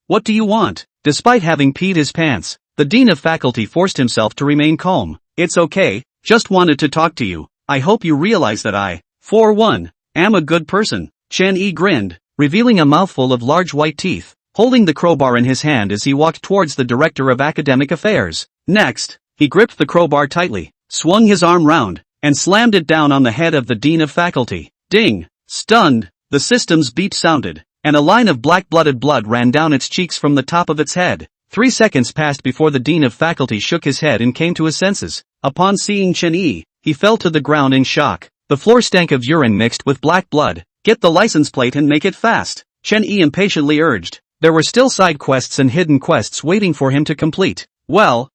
What do you want? Despite having peed his pants, the dean of faculty forced himself to remain calm. It's okay, just wanted to talk to you. I hope you realize that I, for one, am a good person. Chenny grinned, revealing a mouthful of large white teeth, holding the crowbar in his hand as he walked towards the director of academic affairs. Next, he gripped the crowbar tightly, swung his arm round, and slammed it down on the head of the dean of faculty. Ding! Stunned, the system's beep sounded, and a line of black-blooded blood ran down its cheeks from the top of its head. 3 seconds passed before the dean of faculty shook his head and came to his senses. Upon seeing Chenny, he fell to the ground in shock. The floor stank of urine mixed with black blood. Get the license plate and make it fast, Chenny impatiently urged. There were still side quests and hidden quests waiting for him to complete. Well,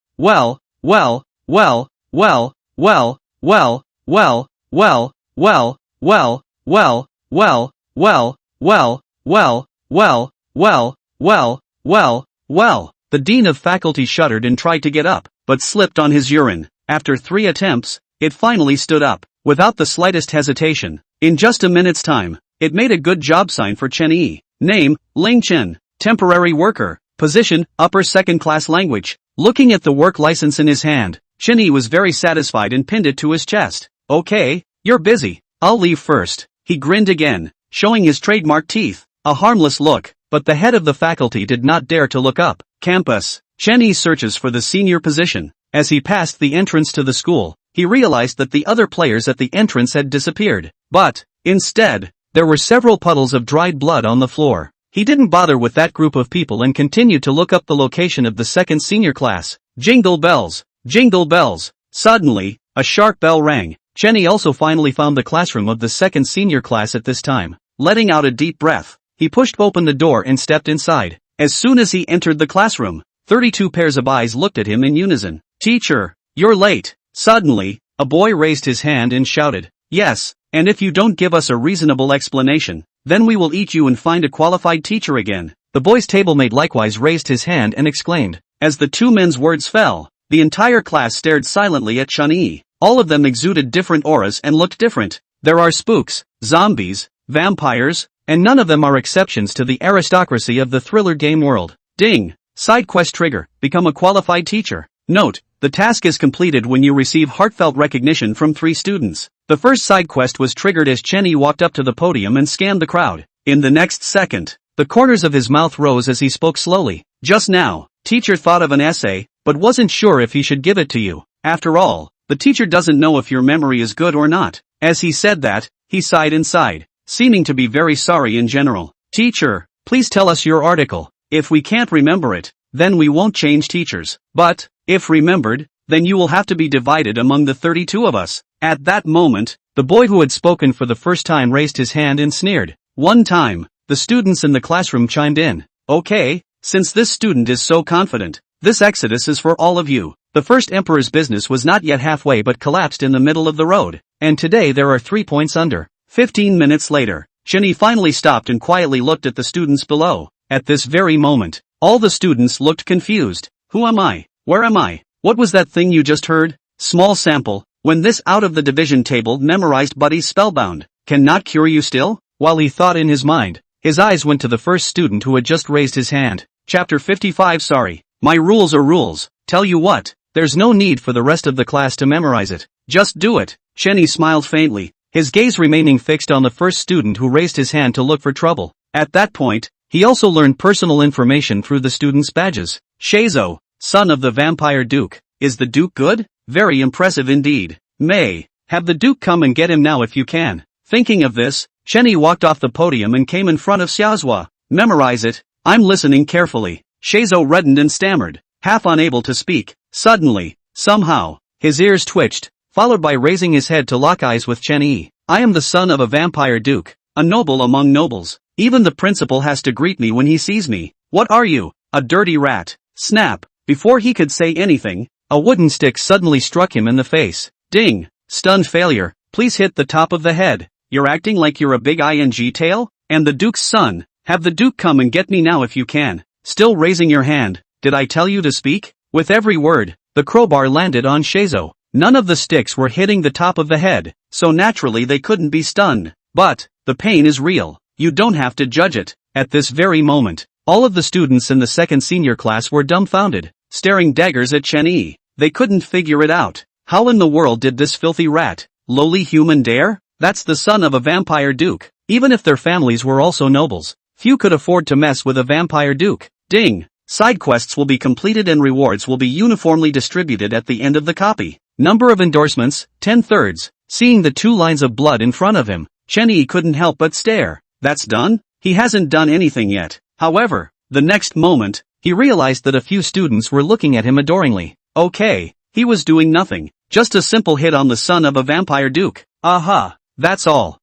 the dean of faculty shuddered and tried to get up, but slipped on his urine. After 3 attempts, it finally stood up, without the slightest hesitation. In just a minute's time, It made a good job sign for Chen Yi. Name, Ling Chen. Temporary worker. Position, upper second class language. Looking at the work license in his hand, Chen Yi was very satisfied and pinned it to his chest. Okay, you're busy. I'll leave first. He grinned again, showing his trademark teeth. A harmless look, but the head of the faculty did not dare to look up. Campus. Chen Yi searches for the senior position. As he passed the entrance to the school, he realized that the other players at the entrance had disappeared. But, instead, there were several puddles of dried blood on the floor. He didn't bother with that group of people and continued to look up the location of the second senior class. Jingle bells. Jingle bells. Suddenly, a sharp bell rang. Chen Yi also finally found the classroom of the second senior class at this time. Letting out a deep breath, he pushed open the door and stepped inside. As soon as he entered the classroom, 32 pairs of eyes looked at him in unison. Teacher, you're late. Suddenly, a boy raised his hand and shouted, yes, and if you don't give us a reasonable explanation, then we will eat you and find a qualified teacher again. The boy's tablemate likewise raised his hand and exclaimed. As the two men's words fell, the entire class stared silently at Chen Yi. All of them exuded different auras and looked different. There are spooks, zombies, vampires, and none of them are exceptions to the aristocracy of the thriller game world. Ding! Side quest trigger, become a qualified teacher. Note, the task is completed when you receive heartfelt recognition from 3 students. The first side quest was triggered as Chen Yi walked up to the podium and scanned the crowd. In the next second, the corners of his mouth rose as he spoke slowly. Just now, teacher thought of an essay, but wasn't sure if he should give it to you. After all, the teacher doesn't know if your memory is good or not. As he said that, he sighed and sighed, seeming to be very sorry in general. Teacher, please tell us your article. If we can't remember it, then we won't change teachers. But, if remembered, then you will have to be divided among the 32 of us. At that moment, the boy who had spoken for the first time raised his hand and sneered. One time, the students in the classroom chimed in. Okay, since this student is so confident, this exodus is for all of you. The first emperor's business was not yet halfway but collapsed in the middle of the road, and today there are 3 points under. 15 minutes later, Chen Yi finally stopped and quietly looked at the students below. At this very moment, all the students looked confused. Who am I? Where am I? What was that thing you just heard? Small sample. When this out of the division table memorized buddy's spellbound, cannot cure you still? While he thought in his mind, his eyes went to the first student who had just raised his hand. Chapter 55. Sorry. My rules are rules. Tell you what, there's no need for the rest of the class to memorize it. Just do it. Chen Yi smiled faintly, his gaze remaining fixed on the first student who raised his hand to look for trouble. At that point, he also learned personal information through the students' badges. Sheizo, son of the vampire duke. Is the duke good? Very impressive indeed. May, have the duke come and get him now if you can. Thinking of this, Chen Yi walked off the podium and came in front of Xiaozhua. Memorize it. I'm listening carefully. Sheizo reddened and stammered, half unable to speak. Suddenly, somehow, his ears twitched, followed by raising his head to lock eyes with Chen Yi. I am the son of a vampire duke, a noble among nobles. Even the principal has to greet me when he sees me. What are you? A dirty rat. Snap. Before he could say anything, a wooden stick suddenly struck him in the face. Ding. Stunned failure. Please hit the top of the head. You're acting like you're a big ing tail? And the duke's son. Have the duke come and get me now if you can. Still raising your hand. Did I tell you to speak? With every word, the crowbar landed on Sheizo. None of the sticks were hitting the top of the head, so naturally they couldn't be stunned. But, the pain is real. You don't have to judge it. At this very moment, all of the students in the second senior class were dumbfounded, staring daggers at Chen Yi. They couldn't figure it out. How in the world did this filthy rat, lowly human dare? That's the son of a vampire duke. Even if their families were also nobles, few could afford to mess with a vampire duke. Ding! Side quests will be completed and rewards will be uniformly distributed at the end of the copy. Number of endorsements, 10/3. Seeing the 2 lines of blood in front of him, Chen Yi couldn't help but stare. That's done? He hasn't done anything yet. However, the next moment, he realized that a few students were looking at him adoringly. Okay, he was doing nothing. Just a simple hit on the son of a vampire duke. Aha, that's all.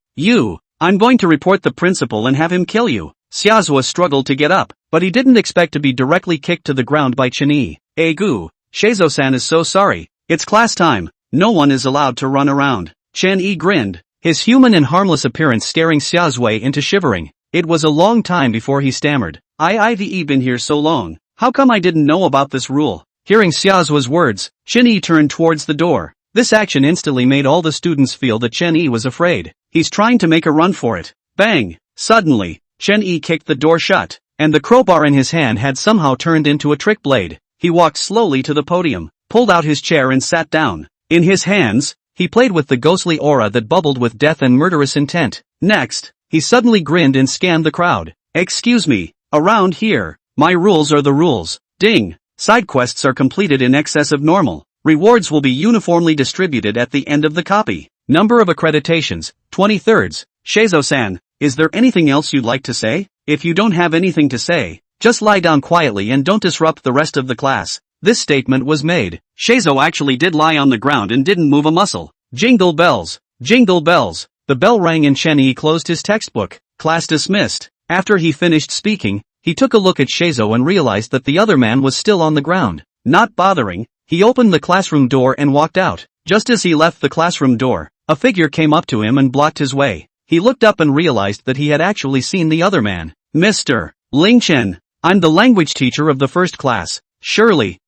I'm going to report the principal and have him kill you. Xiaozhua struggled to get up, but he didn't expect to be directly kicked to the ground by Chen Yi. Egu, Sheizo-san is so sorry. It's class time. No one is allowed to run around. Chen Yi grinned, his human and harmless appearance scaring Xiaozhua into shivering. It was a long time before he stammered. I've been here so long. How come I didn't know about this rule? Hearing Xiaozhua's words, Chen Yi turned towards the door. This action instantly made all the students feel that Chen Yi was afraid. He's trying to make a run for it. Bang! Suddenly, Chen Yi kicked the door shut, and the crowbar in his hand had somehow turned into a trick blade. He walked slowly to the podium, pulled out his chair and sat down. In his hands, he played with the ghostly aura that bubbled with death and murderous intent. Next, he suddenly grinned and scanned the crowd. Excuse me, around here, my rules are the rules. Ding! Side quests are completed in excess of normal. Rewards will be uniformly distributed at the end of the copy. Number of accreditations, 23rds. Sheizo-san, is there anything else you'd like to say? If you don't have anything to say, just lie down quietly and don't disrupt the rest of the class. This statement was made. Sheizo actually did lie on the ground and didn't move a muscle. Jingle bells. Jingle bells. The bell rang and Chen Yi closed his textbook. Class dismissed. After he finished speaking, he took a look at Sheizo and realized that the other man was still on the ground. Not bothering, he opened the classroom door and walked out. Just as he left the classroom door, a figure came up to him and blocked his way. He looked up and realized that he had actually seen the other man. Mr. Ling Chen, I'm the language teacher of the first class. Shirley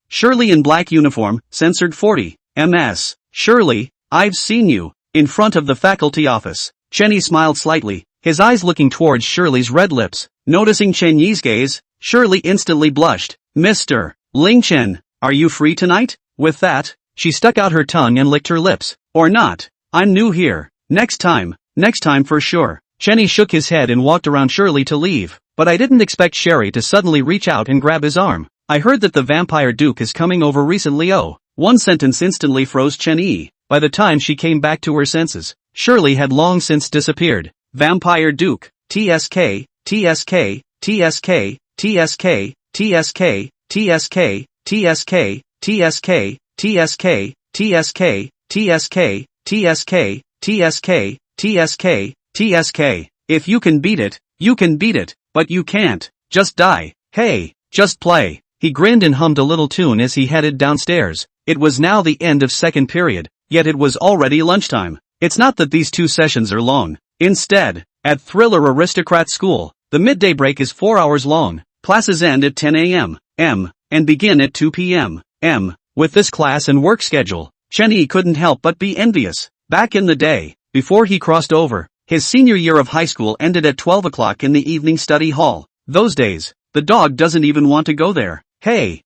in black uniform, censored 40. MS. Shirley, I've seen you. In front of the faculty office. Chen Yi smiled slightly, his eyes looking towards Shirley's red lips. Noticing Chen Yi's gaze, Shirley instantly blushed. Mr. Ling Chen, are you free tonight? With that, she stuck out her tongue and licked her lips. Or not. I'm new here. Next time for sure. Chen Yi shook his head and walked around Shirley to leave. But I didn't expect Sherry to suddenly reach out and grab his arm. I heard that the vampire duke is coming over recently. Oh. One sentence instantly froze Chen Yi. By the time she came back to her senses, Shirley had long since disappeared. Vampire Duke, TSK, TSK, TSK, TSK, TSK, TSK, TSK, TSK, TSK, TSK, TSK, TSK, TSK, TSK, TSK. If you can beat it, you can beat it, but you can't. Just die. Hey, just play. He grinned and hummed a little tune as he headed downstairs. It was now the end of second period, yet it was already lunchtime. It's not that these 2 sessions are long. Instead, at Thriller Aristocrat School, the midday break is 4 hours long. Classes end at 10 a.m. and begin at 2 p.m. With this class and work schedule, Chen Yi couldn't help but be envious. Back in the day, before he crossed over, his senior year of high school ended at 12 o'clock in the evening study hall. Those days, the dog doesn't even want to go there. Hey,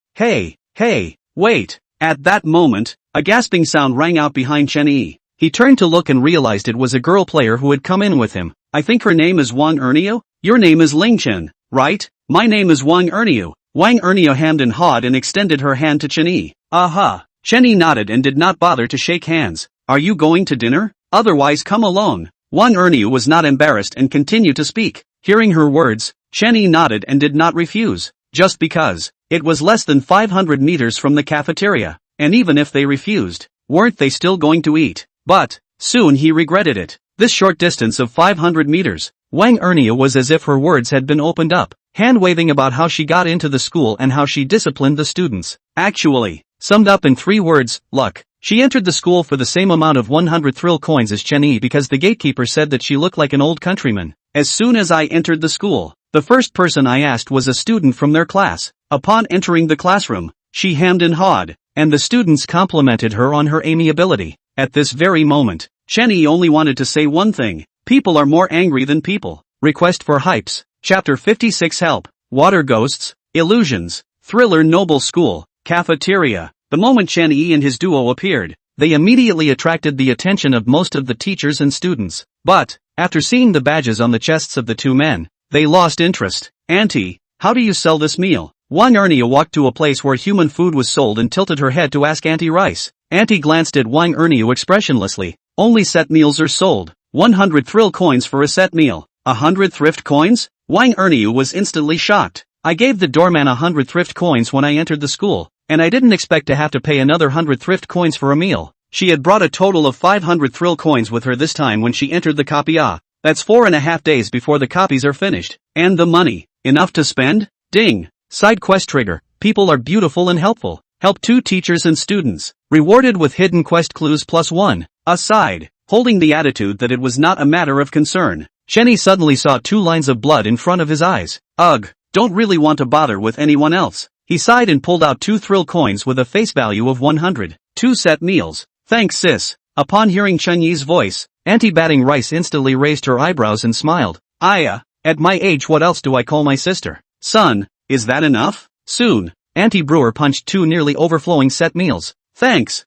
wait. At that moment, a gasping sound rang out behind Chen Yi. He turned to look and realized it was a girl player who had come in with him. I think her name is Wang Ernio? Your name is Ling Chen, right? My name is Wang Ernio. Wang Ernio hemmed and hawed and extended her hand to Chen Yi. Aha. Chen Yi nodded and did not bother to shake hands. Are you going to dinner? Otherwise come along. Wang Ernio was not embarrassed and continued to speak. Hearing her words, Chen Yi nodded and did not refuse. Just because. It was less than 500 meters from the cafeteria. And even if they refused, weren't they still going to eat? But, soon he regretted it. This short distance of 500 meters, Wang Ernio was as if her words had been opened up, hand-waving about how she got into the school and how she disciplined the students. Actually, summed up in 3 words, luck. She entered the school for the same amount of 100 thrill coins as Chen Yi because the gatekeeper said that she looked like an old countryman. As soon as I entered the school, the first person I asked was a student from their class. Upon entering the classroom, she hemmed and hawed, and the students complimented her on her amiability. At this very moment, Chen Yi only wanted to say one thing. People are more angry than people. Request for hypes. Chapter 56 Help. Water Ghosts, Illusions, Thriller Noble School, Cafeteria. The moment Chen Yi and his duo appeared, they immediately attracted the attention of most of the teachers and students. But, after seeing the badges on the chests of the 2 men, they lost interest. Auntie, how do you sell this meal? Wang Ernio walked to a place where human food was sold and tilted her head to ask Auntie Rice. Auntie glanced at Wang Ernio expressionlessly. Only set meals are sold. 100 thrill coins for a set meal. 100 thrift coins? Wang Ernio was instantly shocked. I gave the doorman 100 thrift coins when I entered the school, and I didn't expect to have to pay another 100 thrift coins for a meal. She had brought a total of 500 thrill coins with her this time when she entered the copia. That's 4.5 days before the copies are finished. And the money, enough to spend? Ding. Side quest trigger. People are beautiful and helpful. Help 2 teachers and students. Rewarded with hidden quest clues +1. Aside. Holding the attitude that it was not a matter of concern, Chen Yi suddenly saw 2 lines of blood in front of his eyes. Ugh. Don't really want to bother with anyone else. He sighed and pulled out 2 thrill coins with a face value of 100. 2 set meals. Thanks sis. Upon hearing Chen Yi's voice, Auntie Batting Rice instantly raised her eyebrows and smiled. At my age what else do I call my sister? Son, is that enough? Soon. Auntie Brewer punched 2 nearly overflowing set meals. Thanks.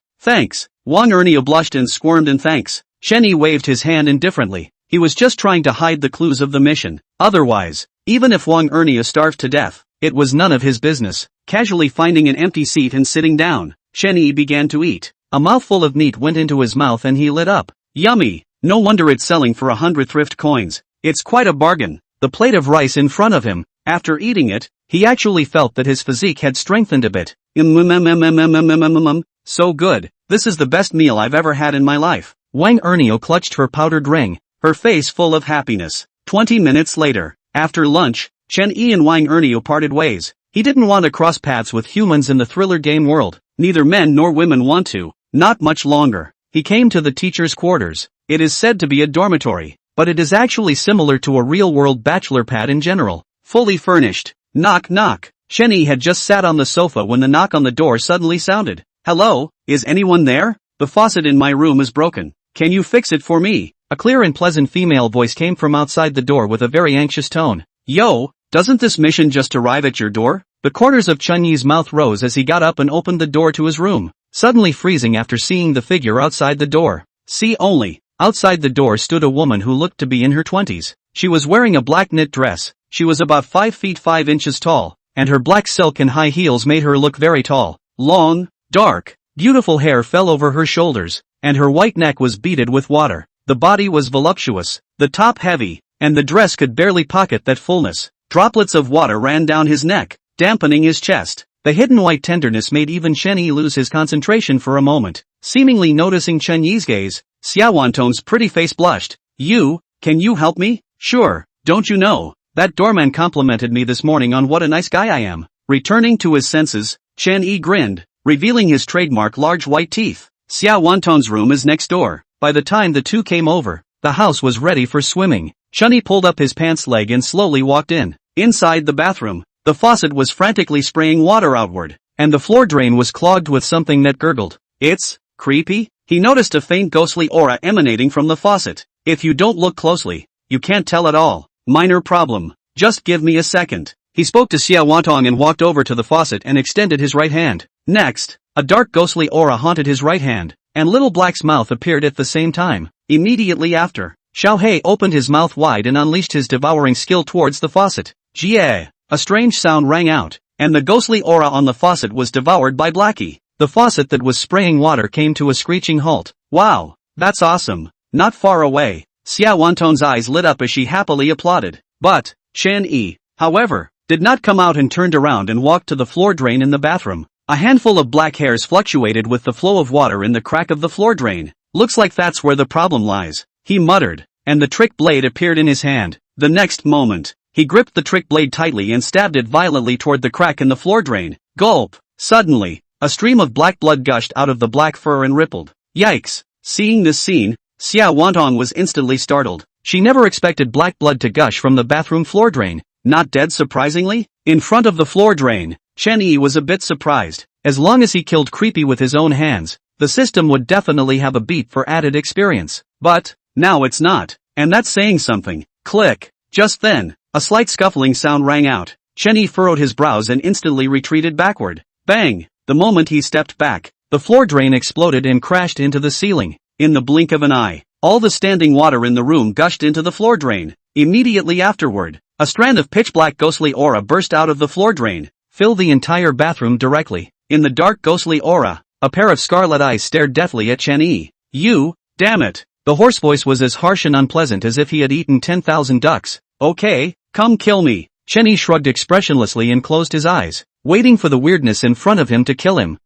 Wang Ernio blushed and squirmed in thanks. Shen Yi waved his hand indifferently. He was just trying to hide the clues of the mission. Otherwise, even if Wang Ernio starved to death, it was none of his business. Casually finding an empty seat and sitting down, Shen Yi began to eat. A mouthful of meat went into his mouth and he lit up. Yummy! No wonder it's selling for 100 thrift coins. It's quite a bargain. The plate of rice in front of him, after eating it, he actually felt that his physique had strengthened a bit. So good. This is the best meal I've ever had in my life. Wang Ernio clutched her powdered ring, her face full of happiness. 20 minutes later, after lunch, Shen Yi and Wang Ernio parted ways. He didn't want to cross paths with humans in the thriller game world. Neither men nor women want to. Not much longer. He came to the teacher's quarters. It is said to be a dormitory, but it is actually similar to a real-world bachelor pad in general. Fully furnished. Knock knock. Shen Yi had just sat on the sofa when the knock on the door suddenly sounded. Hello, is anyone there? The faucet in my room is broken. Can you fix it for me? A clear and pleasant female voice came from outside the door with a very anxious tone. Yo, doesn't this mission just arrive at your door? The corners of Chun Yi's mouth rose as he got up and opened the door to his room, suddenly freezing after seeing the figure outside the door. See only. Outside the door stood a woman who looked to be in her 20s. She was wearing a black knit dress. She was about 5 feet 5 inches tall, and her black silk and high heels made her look very tall. Long, dark, beautiful hair fell over her shoulders, and her white neck was beaded with water. The body was voluptuous, the top heavy, and the dress could barely pocket that fullness. Droplets of water ran down his neck, dampening his chest. The hidden white tenderness made even Shen Yi lose his concentration for a moment. Seemingly noticing Chen Yi's gaze, Xiao Wanton's pretty face blushed. Can you help me? Sure, don't you know, that doorman complimented me this morning on what a nice guy I am. Returning to his senses, Chen Yi grinned, revealing his trademark large white teeth. Xiao Wanton's room is next door. By the time the two came over, the house was ready for swimming. Chen Yi pulled up his pants leg and slowly walked in. Inside the bathroom, the faucet was frantically spraying water outward, and the floor drain was clogged with something that gurgled. It's creepy. He noticed a faint ghostly aura emanating from the faucet. If you don't look closely, you can't tell at all. Minor problem. Just give me a second. He spoke to Xiao Wantong and walked over to the faucet and extended his right hand. Next, a dark ghostly aura haunted his right hand, and Little Black's mouth appeared at the same time. Immediately after, Xiao Hei opened his mouth wide and unleashed his devouring skill towards the faucet. Jie! A strange sound rang out, and the ghostly aura on the faucet was devoured by Blackie. The faucet that was spraying water came to a screeching halt. Wow, that's awesome. Not far away, Xiao Wantong's eyes lit up as she happily applauded. But, Shen Yi, however, did not come out and turned around and walked to the floor drain in the bathroom. A handful of black hairs fluctuated with the flow of water in the crack of the floor drain. Looks like that's where the problem lies, he muttered, and the trick blade appeared in his hand. The next moment, he gripped the trick blade tightly and stabbed it violently toward the crack in the floor drain. Gulp! Suddenly, a stream of black blood gushed out of the black fur and rippled. Yikes! Seeing this scene, Xiao Wantong was instantly startled. She never expected black blood to gush from the bathroom floor drain. Not dead surprisingly? In front of the floor drain, Chen Yi was a bit surprised. As long as he killed Creepy with his own hands, the system would definitely have a beat for added experience. But, now it's not. And that's saying something. Click! Just then, a slight scuffling sound rang out. Chen Yi furrowed his brows and instantly retreated backward. Bang! The moment he stepped back, the floor drain exploded and crashed into the ceiling. In the blink of an eye, all the standing water in the room gushed into the floor drain. Immediately afterward, a strand of pitch-black ghostly aura burst out of the floor drain, filled the entire bathroom directly. In the dark ghostly aura, a pair of scarlet eyes stared deathly at Chen Yi. You, damn it! The hoarse voice was as harsh and unpleasant as if he had eaten 10,000 ducks. Okay, come kill me. Chen Yi shrugged expressionlessly and closed his eyes, waiting for the weirdness in front of him to kill him.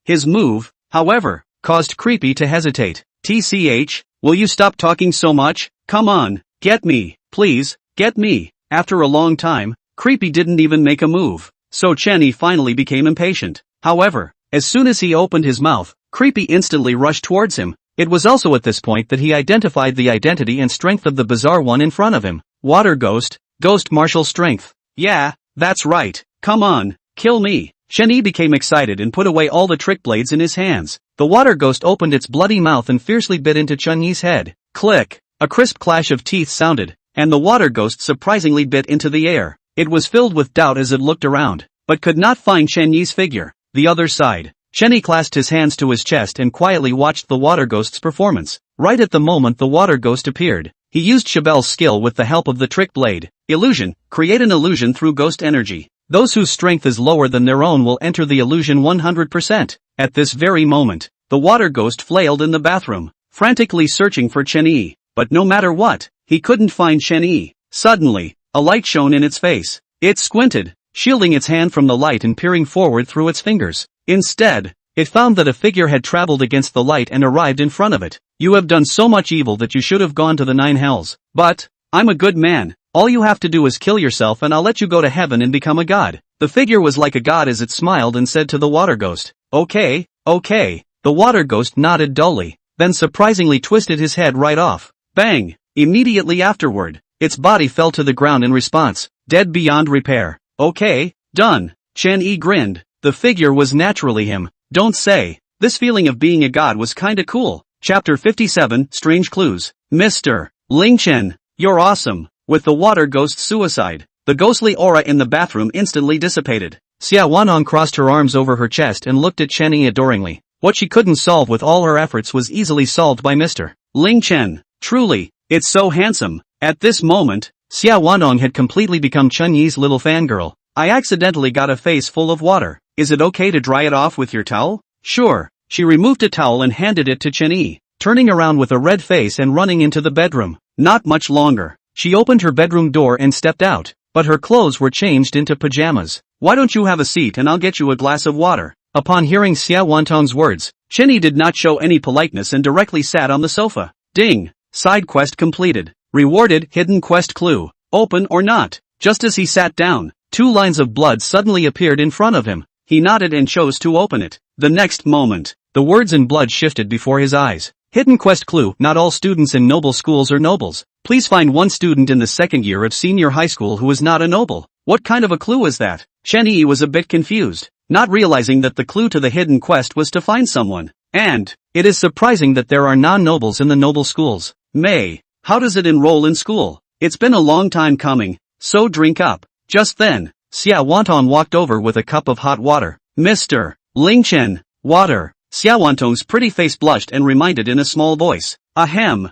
His move, however, caused Creepy to hesitate. TCH, will you stop talking so much? Come on, get me, please, get me. After a long time, Creepy didn't even make a move, so Chen Yi finally became impatient. However, as soon as he opened his mouth, Creepy instantly rushed towards him. It was also at this point that he identified the identity and strength of the bizarre one in front of him. Water Ghost, Ghost Martial Strength. Yeah, that's right. Come on, kill me. Chen Yi became excited and put away all the trick blades in his hands. The water ghost opened its bloody mouth and fiercely bit into Chun Yi's head. Click! A crisp clash of teeth sounded, and the water ghost surprisingly bit into the air. It was filled with doubt as it looked around, but could not find Chen Yi's figure. The other side. Chen Yi clasped his hands to his chest and quietly watched the water ghost's performance. Right at the moment the water ghost appeared, he used Shabel's skill with the help of the trick blade. Illusion. Create an illusion through ghost energy. Those whose strength is lower than their own will enter the illusion 100%. At this very moment, the water ghost flailed in the bathroom, frantically searching for Chen Yi. But no matter what, he couldn't find Chen Yi. Suddenly, a light shone in its face. It squinted, shielding its hand from the light and peering forward through its fingers. Instead, it found that a figure had traveled against the light and arrived in front of it. You have done so much evil that you should have gone to the 9 hells. But, I'm a good man. All you have to do is kill yourself and I'll let you go to heaven and become a god. The figure was like a god as it smiled and said to the water ghost, okay. The water ghost nodded dully, then surprisingly twisted his head right off. Bang! Immediately afterward, its body fell to the ground in response, dead beyond repair. Okay, done. Chen Yi grinned. The figure was naturally him. Don't say. This feeling of being a god was kinda cool. Chapter 57, Strange Clues. Mr. Ling Chen, you're awesome. With the water ghost's suicide, the ghostly aura in the bathroom instantly dissipated. Xia Wanong crossed her arms over her chest and looked at Chen Yi adoringly. What she couldn't solve with all her efforts was easily solved by Mr. Ling Chen. Truly, it's so handsome. At this moment, Xia Wanong had completely become Chen Yi's little fangirl. I accidentally got a face full of water. Is it okay to dry it off with your towel? Sure. She removed a towel and handed it to Chen Yi, turning around with a red face and running into the bedroom. Not much longer. She opened her bedroom door and stepped out, but her clothes were changed into pajamas. Why don't you have a seat and I'll get you a glass of water? Upon hearing Xia Wantong's words, Chen Yi did not show any politeness and directly sat on the sofa. Ding! Side quest completed. Rewarded hidden quest clue. Open or not. Just as he sat down, 2 lines of blood suddenly appeared in front of him. He nodded and chose to open it. The next moment, the words in blood shifted before his eyes. Hidden quest clue. Not all students in noble schools are nobles. Please find one student in the second year of senior high school who is not a noble. What kind of a clue is that? Chen Yi was a bit confused, not realizing that the clue to the hidden quest was to find someone. And, it is surprising that there are non-nobles in the noble schools. May, how does it enroll in school? It's been a long time coming, so drink up. Just then, Xia Wantong walked over with a cup of hot water. Mr. Ling Chen, water. Xia Wantong's pretty face blushed and reminded in a small voice. Ahem,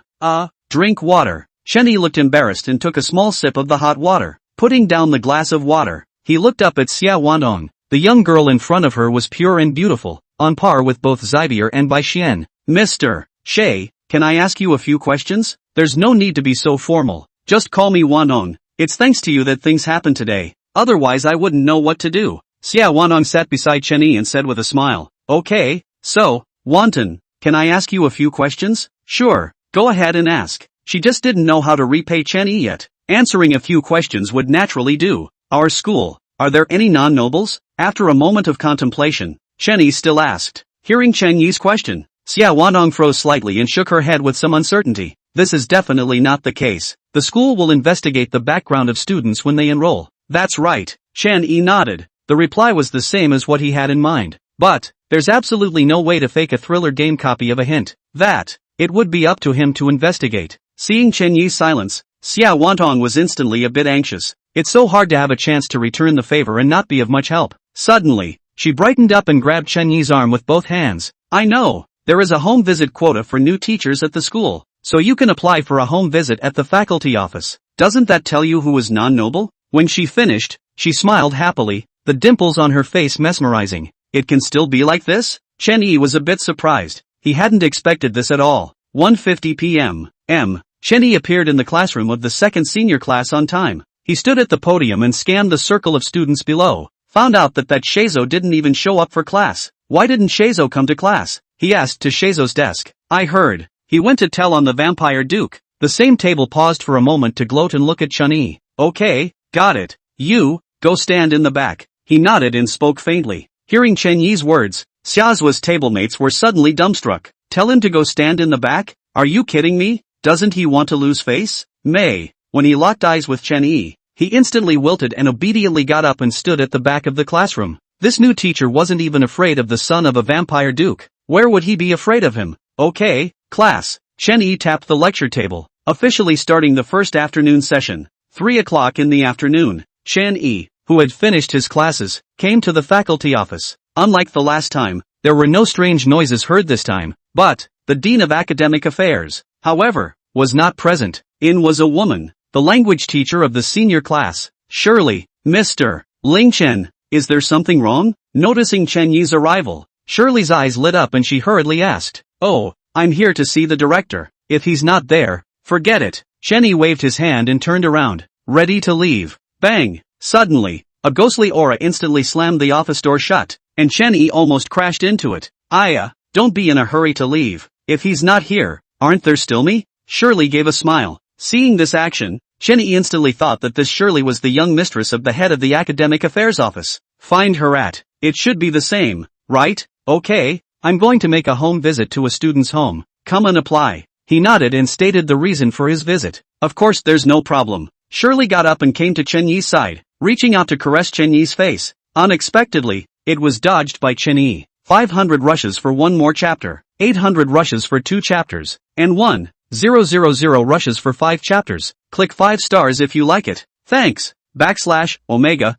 drink water. Chen Yi looked embarrassed and took a small sip of the hot water. Putting down the glass of water, he looked up at Xia Wantong. The young girl in front of her was pure and beautiful, on par with both Xibier and Bai Xian. Mr. Shay, can I ask you a few questions? There's no need to be so formal. Just call me Wanong. It's thanks to you that things happen today. Otherwise I wouldn't know what to do. Xia Wanong sat beside Chen Yi and said with a smile. Okay, so, Wanton, can I ask you a few questions? Sure, go ahead and ask. She just didn't know how to repay Chen Yi yet. Answering a few questions would naturally do. Our school, are there any non-nobles? After a moment of contemplation, Chen Yi still asked. Hearing Chen Yi's question, Xia Wanong froze slightly and shook her head with some uncertainty. This is definitely not the case. The school will investigate the background of students when they enroll. That's right. Chen Yi nodded. The reply was the same as what he had in mind. But, there's absolutely no way to fake a thriller game copy of a hint. That, it would be up to him to investigate. Seeing Chen Yi's silence, Xia Wantong was instantly a bit anxious. It's so hard to have a chance to return the favor and not be of much help. Suddenly, she brightened up and grabbed Chen Yi's arm with both hands. I know, there is a home visit quota for new teachers at the school, so you can apply for a home visit at the faculty office. Doesn't that tell you who is non-noble? When she finished, she smiled happily, the dimples on her face mesmerizing. It can still be like this? Chen Yi was a bit surprised. He hadn't expected this at all. 1:50 p.m. Chen Yi appeared in the classroom of the second senior class on time. He stood at the podium and scanned the circle of students below. Found out that Sheizo didn't even show up for class. Why didn't Sheizo come to class? He asked to Sheizo's desk. I heard. He went to tell on the vampire duke. The same table paused for a moment to gloat and look at Chen Yi. Okay, got it. You, go stand in the back. He nodded and spoke faintly. Hearing Chen Yi's words, Xiaozuo's tablemates were suddenly dumbstruck. Tell him to go stand in the back? Are you kidding me? Doesn't he want to lose face? May. When he locked eyes with Chen Yi, he instantly wilted and obediently got up and stood at the back of the classroom. This new teacher wasn't even afraid of the son of a vampire duke. Where would he be afraid of him? Okay, class. Chen Yi tapped the lecture table. Officially starting the first afternoon session. 3 o'clock in the afternoon. Chen Yi, who had finished his classes, came to the faculty office. Unlike the last time, there were no strange noises heard this time, but the Dean of Academic Affairs, however, was not present. In was a woman, the language teacher of the senior class. Surely, Mr. Ling Chen, is there something wrong? Noticing Chen Yi's arrival, Shirley's eyes lit up and she hurriedly asked, "Oh, I'm here to see the director. If he's not there, forget it." Chen Yi waved his hand and turned around, ready to leave. Bang! Suddenly, a ghostly aura instantly slammed the office door shut, and Chen Yi almost crashed into it. Don't be in a hurry to leave. If he's not here, aren't there still me? Shirley gave a smile. Seeing this action, Chen Yi instantly thought that this surely was the young mistress of the head of the academic affairs office. Find her at. It should be the same, right? Okay, I'm going to make a home visit to a student's home. Come and apply. He nodded and stated the reason for his visit. Of course there's no problem. Shirley got up and came to Chen Yi's side, reaching out to caress Chen Yi's face. Unexpectedly, it was dodged by Chen Yi. 500 rushes for one more chapter, 800 rushes for 2 chapters, and 1,000 rushes for 5 chapters. Click 5 stars if you like it. Thanks. /omega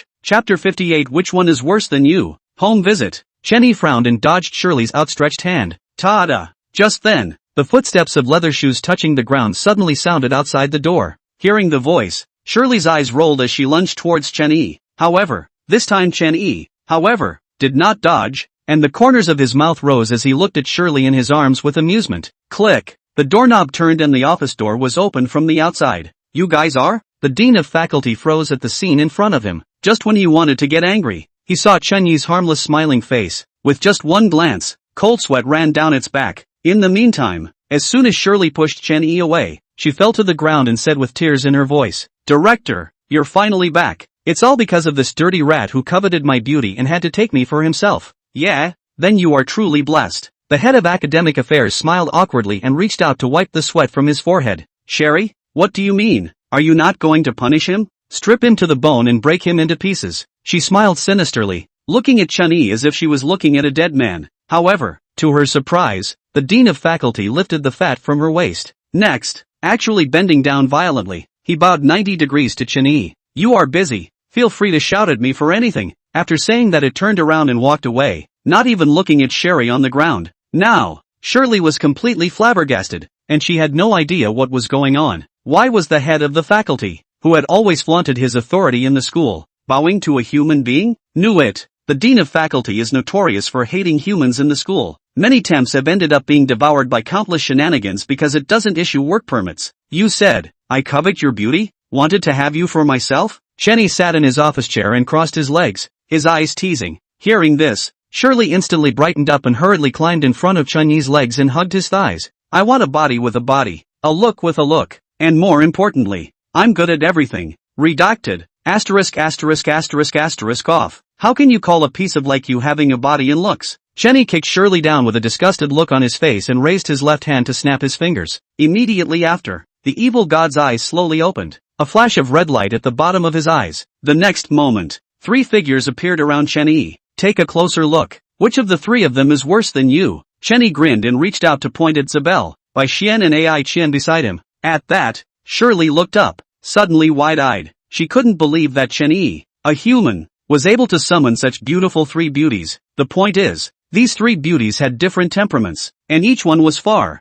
/ Chapter 58. Which one is worse than you? Home visit. Chen Yi frowned and dodged Shirley's outstretched hand. Ta-da! Just then, the footsteps of leather shoes touching the ground suddenly sounded outside the door. Hearing the voice, Shirley's eyes rolled as she lunged towards Chen Yi. However, this time Chen Yi, did not dodge, and the corners of his mouth rose as he looked at Shirley in his arms with amusement. Click! The doorknob turned and the office door was opened from the outside. You guys are? The dean of faculty froze at the scene in front of him. Just when he wanted to get angry, he saw Chen Yi's harmless smiling face. With just one glance, cold sweat ran down its back. In the meantime, as soon as Shirley pushed Chen Yi away, she fell to the ground and said with tears in her voice, "Director, you're finally back. It's all because of this dirty rat who coveted my beauty and had to take me for himself." Yeah? Then you are truly blessed. The head of academic affairs smiled awkwardly and reached out to wipe the sweat from his forehead. Sherry, what do you mean? Are you not going to punish him? Strip him to the bone and break him into pieces. She smiled sinisterly, looking at Chen Yi as if she was looking at a dead man. However, to her surprise, the dean of faculty lifted the fat from her waist. Next, actually bending down violently, he bowed 90 degrees to Chen Yi. You are busy. Feel free to shout at me for anything. After saying that, it turned around and walked away, not even looking at Sherry on the ground. Now, Shirley was completely flabbergasted, and she had no idea what was going on. Why was the head of the faculty, who had always flaunted his authority in the school, bowing to a human being? Knew it. The dean of faculty is notorious for hating humans in the school. Many temps have ended up being devoured by countless shenanigans because it doesn't issue work permits. You said, I covet your beauty? Wanted to have you for myself? Chen Yi sat in his office chair and crossed his legs, his eyes teasing. Hearing this, Shirley instantly brightened up and hurriedly climbed in front of Chen Yi's legs and hugged his thighs. I want a body with a body, a look with a look, and more importantly, I'm good at everything. Redacted. ***** off. How can you call a piece of like you having a body and looks? Chen Yi kicked Shirley down with a disgusted look on his face and raised his left hand to snap his fingers. Immediately after, the evil god's eyes slowly opened. A flash of red light at the bottom of his eyes. The next moment, 3 figures appeared around Chen Yi. Take a closer look. Which of the 3 of them is worse than you? Chen Yi grinned and reached out to point at Zabel, Bai Xian and Ai Qian beside him. At that, Shirley looked up, suddenly wide-eyed. She couldn't believe that Chen Yi, a human, was able to summon such beautiful 3 beauties. The point is, these 3 beauties had different temperaments, and each one was far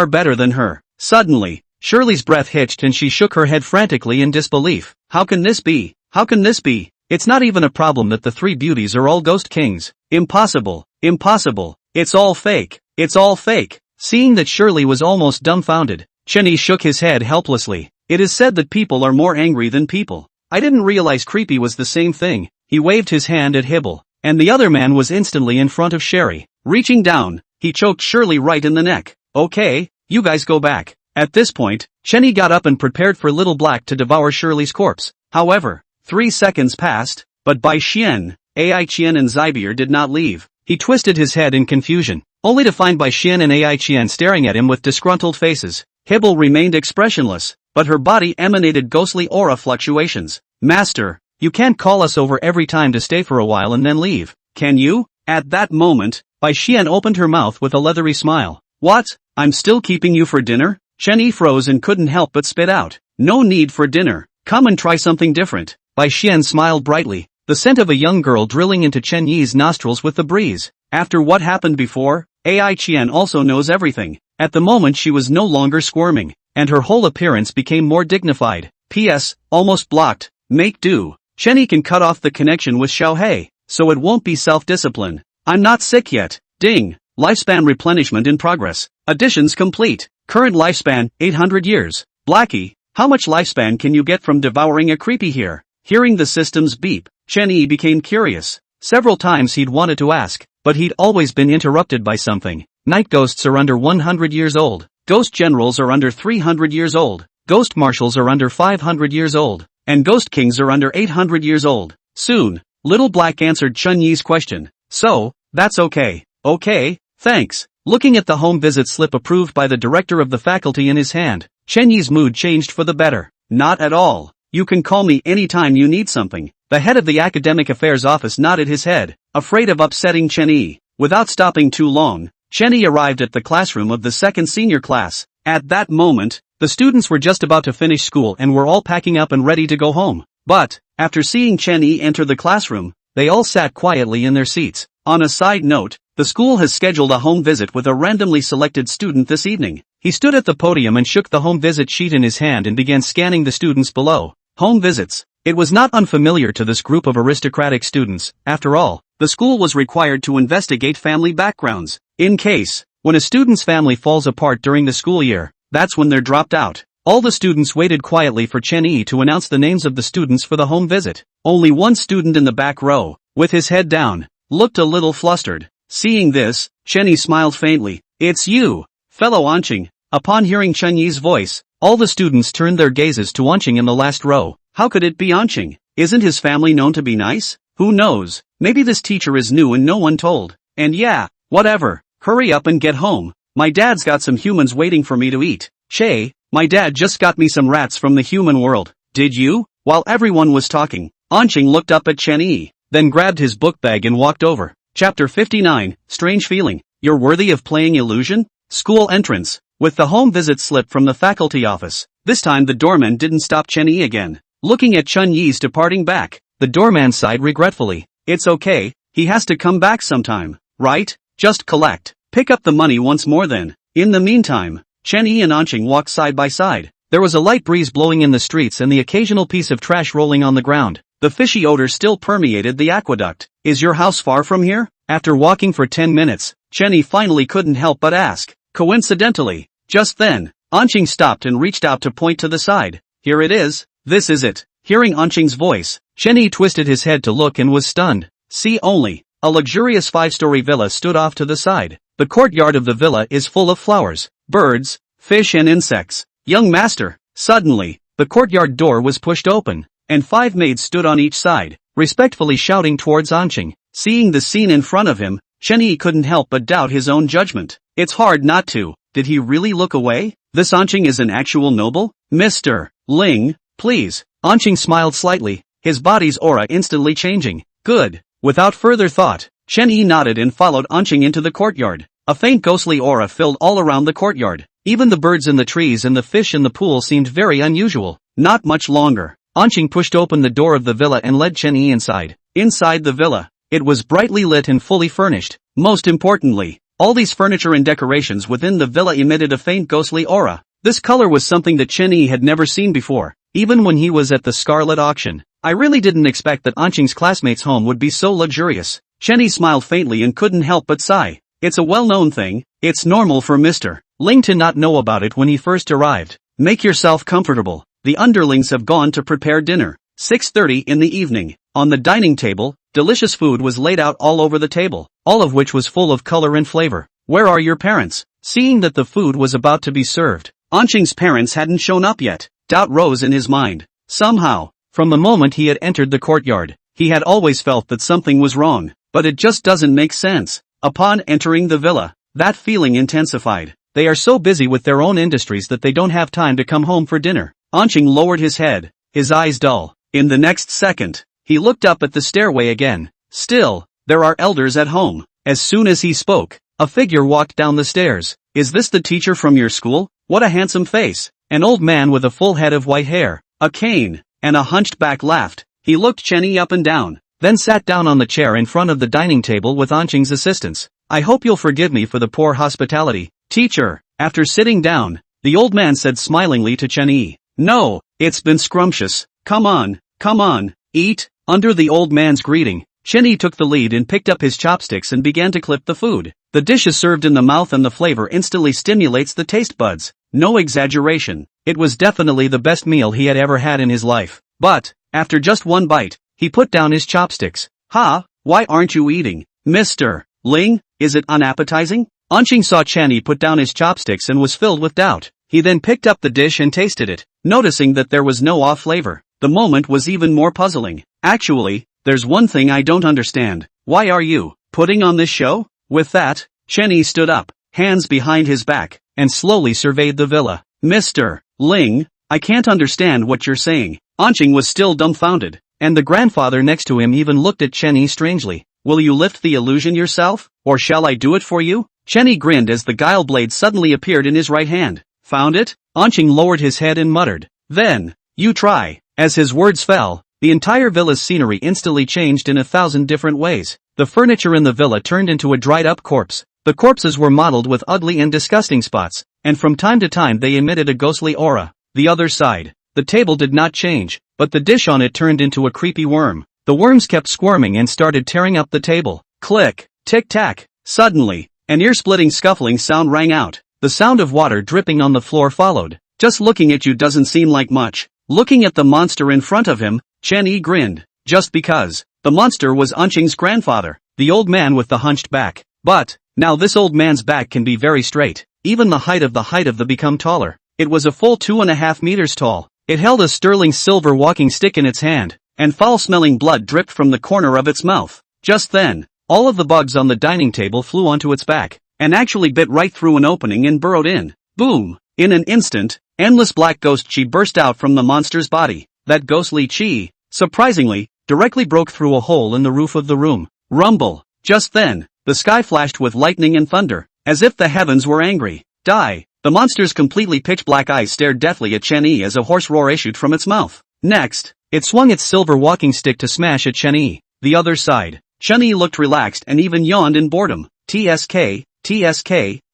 better than her. Suddenly, Shirley's breath hitched and she shook her head frantically in disbelief. How can this be? How can this be? It's not even a problem that the 3 beauties are all ghost kings. Impossible. Impossible. It's all fake. It's all fake. Seeing that Shirley was almost dumbfounded, Chen Yi shook his head helplessly. It is said that people are more angry than people. I didn't realize creepy was the same thing. He waved his hand at Hibble, and the other man was instantly in front of Sherry. Reaching down, he choked Shirley right in the neck. Okay, you guys go back. At this point, Chen Yi got up and prepared for Little Black to devour Shirley's corpse. However, 3 seconds passed, but Bai Xian, Ai Qian and Zybier did not leave. He twisted his head in confusion, only to find Bai Xian and Ai Qian staring at him with disgruntled faces. Hibble remained expressionless, but her body emanated ghostly aura fluctuations. Master, you can't call us over every time to stay for a while and then leave, can you? At that moment, Bai Xian opened her mouth with a leathery smile. What? I'm still keeping you for dinner? Chen Yi froze and couldn't help but spit out. No need for dinner. Come and try something different. Bai Xian smiled brightly, the scent of a young girl drilling into Chen Yi's nostrils with the breeze. After what happened before, Ai Qian also knows everything. At the moment she was no longer squirming, and her whole appearance became more dignified. P.S. Almost blocked. Make do. Chen Yi can cut off the connection with Xiaohei, so it won't be self-discipline. I'm not sick yet. Ding. Lifespan replenishment in progress. Additions complete. Current lifespan, 800 years. Blackie, how much lifespan can you get from devouring a creepy here? Hearing the system's beep, Chen Yi became curious. Several times he'd wanted to ask, but he'd always been interrupted by something. Night ghosts are under 100 years old. Ghost generals are under 300 years old. Ghost marshals are under 500 years old. And ghost kings are under 800 years old. Soon, Little Black answered Chen Yi's question. So, that's okay. Okay, thanks. Looking at the home visit slip approved by the director of the faculty in his hand, Chen Yi's mood changed for the better. Not at all. You can call me anytime you need something. The head of the academic affairs office nodded his head, afraid of upsetting Chen Yi. Without stopping too long, Chen Yi arrived at the classroom of the second senior class. At that moment, the students were just about to finish school and were all packing up and ready to go home. But, after seeing Chen Yi enter the classroom, they all sat quietly in their seats. On a side note, the school has scheduled a home visit with a randomly selected student this evening. He stood at the podium and shook the home visit sheet in his hand and began scanning the students below. Home visits. It was not unfamiliar to this group of aristocratic students. After all, the school was required to investigate family backgrounds. In case, when a student's family falls apart during the school year, that's when they're dropped out. All the students waited quietly for Chen Yi to announce the names of the students for the home visit. Only one student in the back row, with his head down, looked a little flustered. Seeing this, Chen Yi smiled faintly. It's you, fellow Anqing. Upon hearing Chen Yi's voice, all the students turned their gazes to Anqing in the last row. How could it be Anqing? Isn't his family known to be nice? Who knows? Maybe this teacher is new and no one told. And yeah, whatever. Hurry up and get home. My dad's got some humans waiting for me to eat. Che, my dad just got me some rats from the human world. Did you? While everyone was talking, Anqing looked up at Chen Yi, then grabbed his book bag and walked over. Chapter 59, Strange Feeling. You're worthy of playing illusion? School entrance. With the home visit slip from the faculty office, this time the doorman didn't stop Chen Yi again. Looking at Chen Yi's departing back, the doorman sighed regretfully. It's okay, he has to come back sometime, right? Just collect. Pick up the money once more then. In the meantime, Chen Yi and Anqing walked side by side. There was a light breeze blowing in the streets and the occasional piece of trash rolling on the ground. The fishy odor still permeated the aqueduct. Is your house far from here? After walking for 10 minutes, Chen Yi finally couldn't help but ask. Coincidentally, just then, Anqing stopped and reached out to point to the side. Here it is. This is it. Hearing Anqing's voice, Chen Yi twisted his head to look and was stunned. See only. A luxurious 5-story villa stood off to the side. The courtyard of the villa is full of flowers, birds, fish and insects. Young master. Suddenly, the courtyard door was pushed open, and 5 maids stood on each side, respectfully shouting towards Anqing. Seeing the scene in front of him, Chen Yi couldn't help but doubt his own judgment. It's hard not to. Did he really look away? This Anqing is an actual noble? Mr. Ling, please. Anqing smiled slightly, his body's aura instantly changing. Good. Without further thought, Chen Yi nodded and followed Anqing into the courtyard. A faint ghostly aura filled all around the courtyard. Even the birds in the trees and the fish in the pool seemed very unusual. Not much longer. Anqing pushed open the door of the villa and led Chen Yi inside. Inside the villa, it was brightly lit and fully furnished. Most importantly, all these furniture and decorations within the villa emitted a faint ghostly aura. This color was something that Chen Yi had never seen before, even when he was at the Scarlet Auction. I really didn't expect that Anqing's classmate's home would be so luxurious. Chen Yi smiled faintly and couldn't help but sigh. It's a well-known thing. It's normal for Mr. Ling to not know about it when he first arrived. Make yourself comfortable. The underlings have gone to prepare dinner. 6:30 in the evening. On the dining table, delicious food was laid out all over the table, all of which was full of color and flavor. Where are your parents? Seeing that the food was about to be served, Anqing's parents hadn't shown up yet. Doubt rose in his mind. Somehow, from the moment he had entered the courtyard, he had always felt that something was wrong, but it just doesn't make sense. Upon entering the villa, that feeling intensified. They are so busy with their own industries that they don't have time to come home for dinner. Anqing lowered his head, his eyes dull. In the next second, he looked up at the stairway again. Still, there are elders at home. As soon as he spoke, a figure walked down the stairs. Is this the teacher from your school? What a handsome face. An old man with a full head of white hair, a cane, and a hunched back laughed. He looked Chenny up and down, then sat down on the chair in front of the dining table with Anqing's assistance. I hope you'll forgive me for the poor hospitality, teacher. After sitting down, the old man said smilingly to Chenny. No, it's been scrumptious. Come on, eat. Under the old man's greeting, Chenny took the lead and picked up his chopsticks and began to clip the food. The dish is served in the mouth and the flavor instantly stimulates the taste buds. No exaggeration. It was definitely the best meal he had ever had in his life. But, after just one bite, he put down his chopsticks. Ha, why aren't you eating, Mr. Ling? Is it unappetizing? Anqing saw Chenny put down his chopsticks and was filled with doubt. He then picked up the dish and tasted it, noticing that there was no off flavor. The moment was even more puzzling. Actually, there's one thing I don't understand. Why are you putting on this show? With that, Chenny stood up, hands behind his back, and slowly surveyed the villa. Mr. Ling, I can't understand what you're saying. Anqing was still dumbfounded, and the grandfather next to him even looked at Chenny strangely. Will you lift the illusion yourself, or shall I do it for you? Chenny grinned as the guile blade suddenly appeared in his right hand. Found it? Anqing lowered his head and muttered. Then, you try. As his words fell, the entire villa's scenery instantly changed in 1,000 different ways. The furniture in the villa turned into a dried-up corpse. The corpses were mottled with ugly and disgusting spots, and from time to time they emitted a ghostly aura. The other side. The table did not change, but the dish on it turned into a creepy worm. The worms kept squirming and started tearing up the table. Click, tick-tack. Suddenly, an ear-splitting scuffling sound rang out. The sound of water dripping on the floor followed. Just looking at you doesn't seem like much. Looking at the monster in front of him, Chenny grinned. Just because. The monster was Anqing's grandfather, the old man with the hunched back. But, now this old man's back can be very straight. Even the height of the become taller. It was a full 2.5 meters tall. It held a sterling silver walking stick in its hand, and foul-smelling blood dripped from the corner of its mouth. Just then, all of the bugs on the dining table flew onto its back, and actually bit right through an opening and burrowed in. Boom! In an instant, endless black ghost chi burst out from the monster's body. That ghostly chi, surprisingly, directly broke through a hole in the roof of the room. Rumble! Just then, the sky flashed with lightning and thunder, as if the heavens were angry. Die! The monster's completely pitch-black eyes stared deathly at Chenny as a hoarse roar issued from its mouth. Next, it swung its silver walking stick to smash at Chenny. The other side. Chenny looked relaxed and even yawned in boredom. TSK,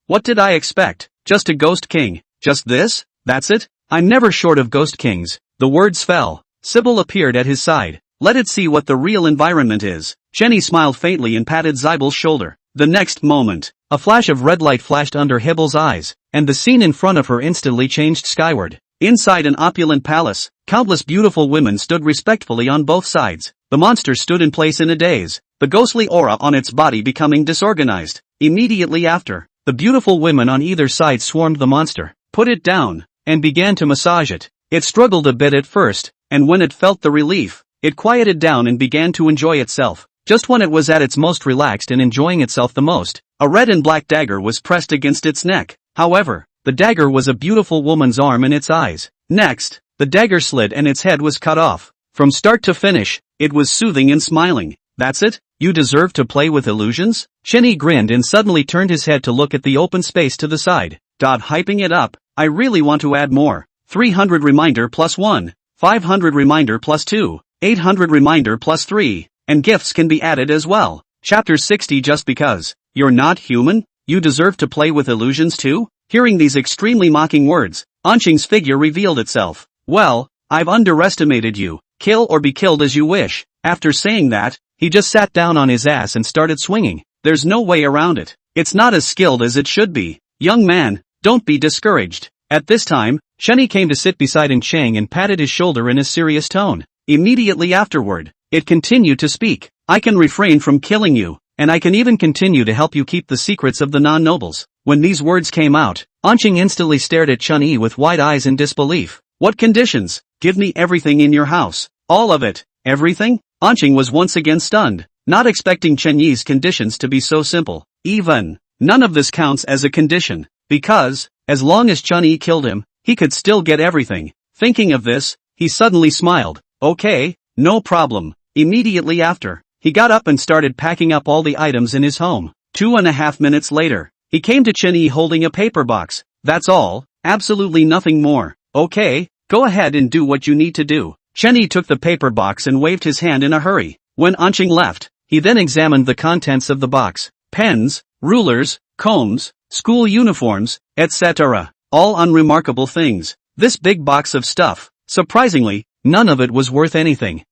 what did I expect? Just a ghost king. Just this? That's it? I'm never short of ghost kings. The words fell. Sybil appeared at his side. Let it see what the real environment is. Chenny smiled faintly and patted Zybel's shoulder. The next moment, a flash of red light flashed under Hibel's eyes, and the scene in front of her instantly changed skyward. Inside an opulent palace, countless beautiful women stood respectfully on both sides. The monster stood in place in a daze, the ghostly aura on its body becoming disorganized. Immediately after, the beautiful women on either side swarmed the monster, put it down, and began to massage it. It struggled a bit at first, and when it felt the relief, it quieted down and began to enjoy itself. Just when it was at its most relaxed and enjoying itself the most, a red and black dagger was pressed against its neck. However, the dagger was a beautiful woman's arm in its eyes. Next, the dagger slid and its head was cut off. From start to finish, it was soothing and smiling. That's it? You deserve to play with illusions? Chenny grinned and suddenly turned his head to look at the open space to the side. Hyping it up. I really want to add more. 300 reminder plus 1, 500 reminder plus 2, 800 reminder plus 3, and gifts can be added as well. Chapter 60. Just because you're not human, you deserve to play with illusions too? Hearing these extremely mocking words, Anqing's figure revealed itself. Well, I've underestimated you. Kill or be killed as you wish. After saying that, he just sat down on his ass and started swinging. There's no way around it. It's not as skilled as it should be. Young man, don't be discouraged. At this time, Chenny came to sit beside Chang and patted his shoulder in a serious tone. Immediately afterward, it continued to speak. I can refrain from killing you, and I can even continue to help you keep the secrets of the non-nobles. When these words came out, Anqing instantly stared at Chun-Yi with wide eyes in disbelief. What conditions? Give me everything in your house. All of it. Everything? Anqing was once again stunned, not expecting Chen-Yi's conditions to be so simple. Even, none of this counts as a condition, because, as long as Chun-Yi killed him, he could still get everything. Thinking of this, he suddenly smiled. Okay, no problem. Immediately after, he got up and started packing up all the items in his home. 2.5 minutes later, he came to Chen Yi holding a paper box. That's all, absolutely nothing more. Okay, go ahead and do what you need to do. Chen Yi took the paper box and waved his hand in a hurry. When Anqing left, he then examined the contents of the box. Pens, rulers, combs, school uniforms, etc. All unremarkable things. This big box of stuff, surprisingly, none of it was worth anything.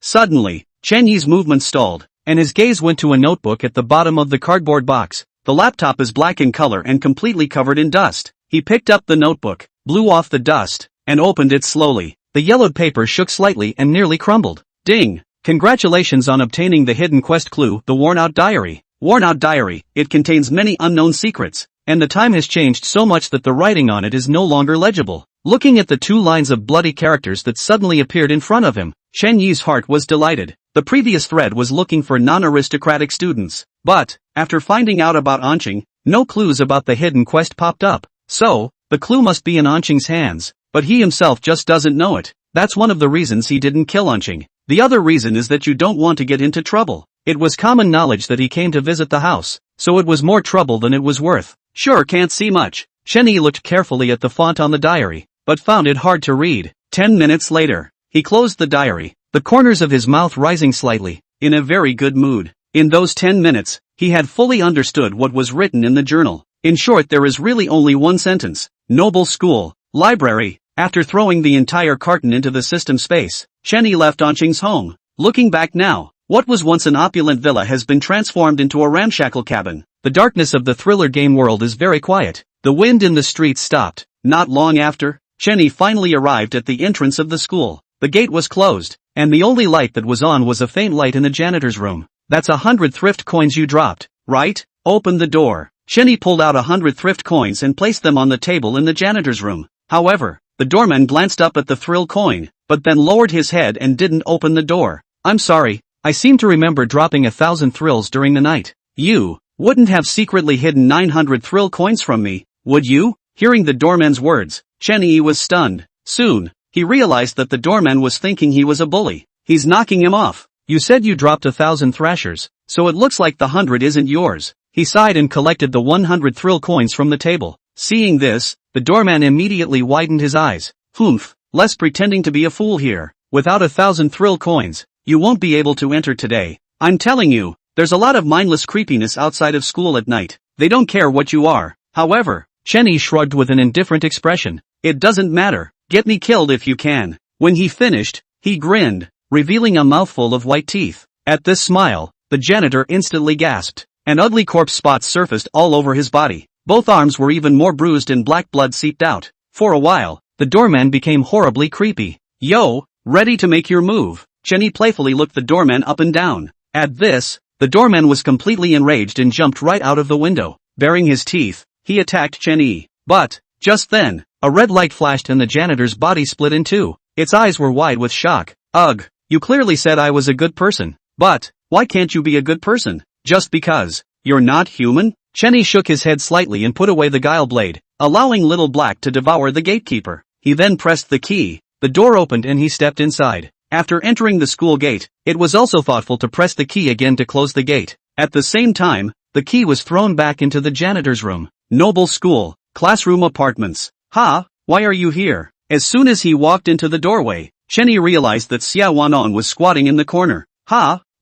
Suddenly, Chen Yi's movement stalled, and his gaze went to a notebook at the bottom of the cardboard box. The laptop is black in color and completely covered in dust. He picked up the notebook, blew off the dust, and opened it slowly. The yellowed paper shook slightly and nearly crumbled. Ding! Congratulations on obtaining the hidden quest clue, the worn-out diary. Worn-out diary, it contains many unknown secrets, and the time has changed so much that the writing on it is no longer legible. Looking at the 2 lines of bloody characters that suddenly appeared in front of him, Chen Yi's heart was delighted. The previous thread was looking for non-aristocratic students, but, after finding out about Anqing, no clues about the hidden quest popped up. So, the clue must be in Anqing's hands, but he himself just doesn't know it. That's one of the reasons he didn't kill Anqing. The other reason is that you don't want to get into trouble. It was common knowledge that he came to visit the house, so it was more trouble than it was worth. Sure, can't see much. Chen Yi looked carefully at the font on the diary, but found it hard to read. 10 minutes later, he closed the diary, the corners of his mouth rising slightly, in a very good mood. In those 10 minutes, he had fully understood what was written in the journal. In short, there is really only one sentence. Noble school, library. After throwing the entire carton into the system space, Chen Yi left Anqing's home. Looking back now, what was once an opulent villa has been transformed into a ramshackle cabin. The darkness of the thriller game world is very quiet. The wind in the streets stopped. Not long after, Chen Yi finally arrived at the entrance of the school. The gate was closed, and the only light that was on was a faint light in the janitor's room. That's 100 thrift coins you dropped, right? Open the door. Chen Yi pulled out 100 thrift coins and placed them on the table in the janitor's room. However, the doorman glanced up at the thrill coin, but then lowered his head and didn't open the door. I'm sorry, I seem to remember dropping 1,000 thrills during the night. You wouldn't have secretly hidden 900 thrill coins from me, would you? Hearing the doorman's words, Chen Yi was stunned. Soon, he realized that the doorman was thinking he was a bully. He's knocking him off. You said you dropped 1,000 thrashers, so it looks like the 100 isn't yours. He sighed and collected the 100 thrill coins from the table. Seeing this, the doorman immediately widened his eyes. Humph, less pretending to be a fool here. Without 1,000 thrill coins, you won't be able to enter today. I'm telling you, there's a lot of mindless creepiness outside of school at night. They don't care what you are. However, Chen Yi shrugged with an indifferent expression. It doesn't matter. Get me killed if you can. When he finished, he grinned, revealing a mouthful of white teeth. At this smile, the janitor instantly gasped. An ugly corpse spot surfaced all over his body. Both arms were even more bruised and black blood seeped out. For a while, the doorman became horribly creepy. Yo, ready to make your move? Chen Yi playfully looked the doorman up and down. At this, the doorman was completely enraged and jumped right out of the window. Baring his teeth, he attacked Chen Yi. But, just then, a red light flashed and the janitor's body split in two. Its eyes were wide with shock. Ugh, you clearly said I was a good person. But, why can't you be a good person? Just because you're not human? Chen Yi shook his head slightly and put away the guile blade, allowing Little Black to devour the gatekeeper. He then pressed the key. The door opened and he stepped inside. After entering the school gate, it was also thoughtful to press the key again to close the gate. At the same time, the key was thrown back into the janitor's room. Noble school, classroom apartments. Why are you here? As soon as he walked into the doorway, Chen Yi realized that Xia Wanong was squatting in the corner.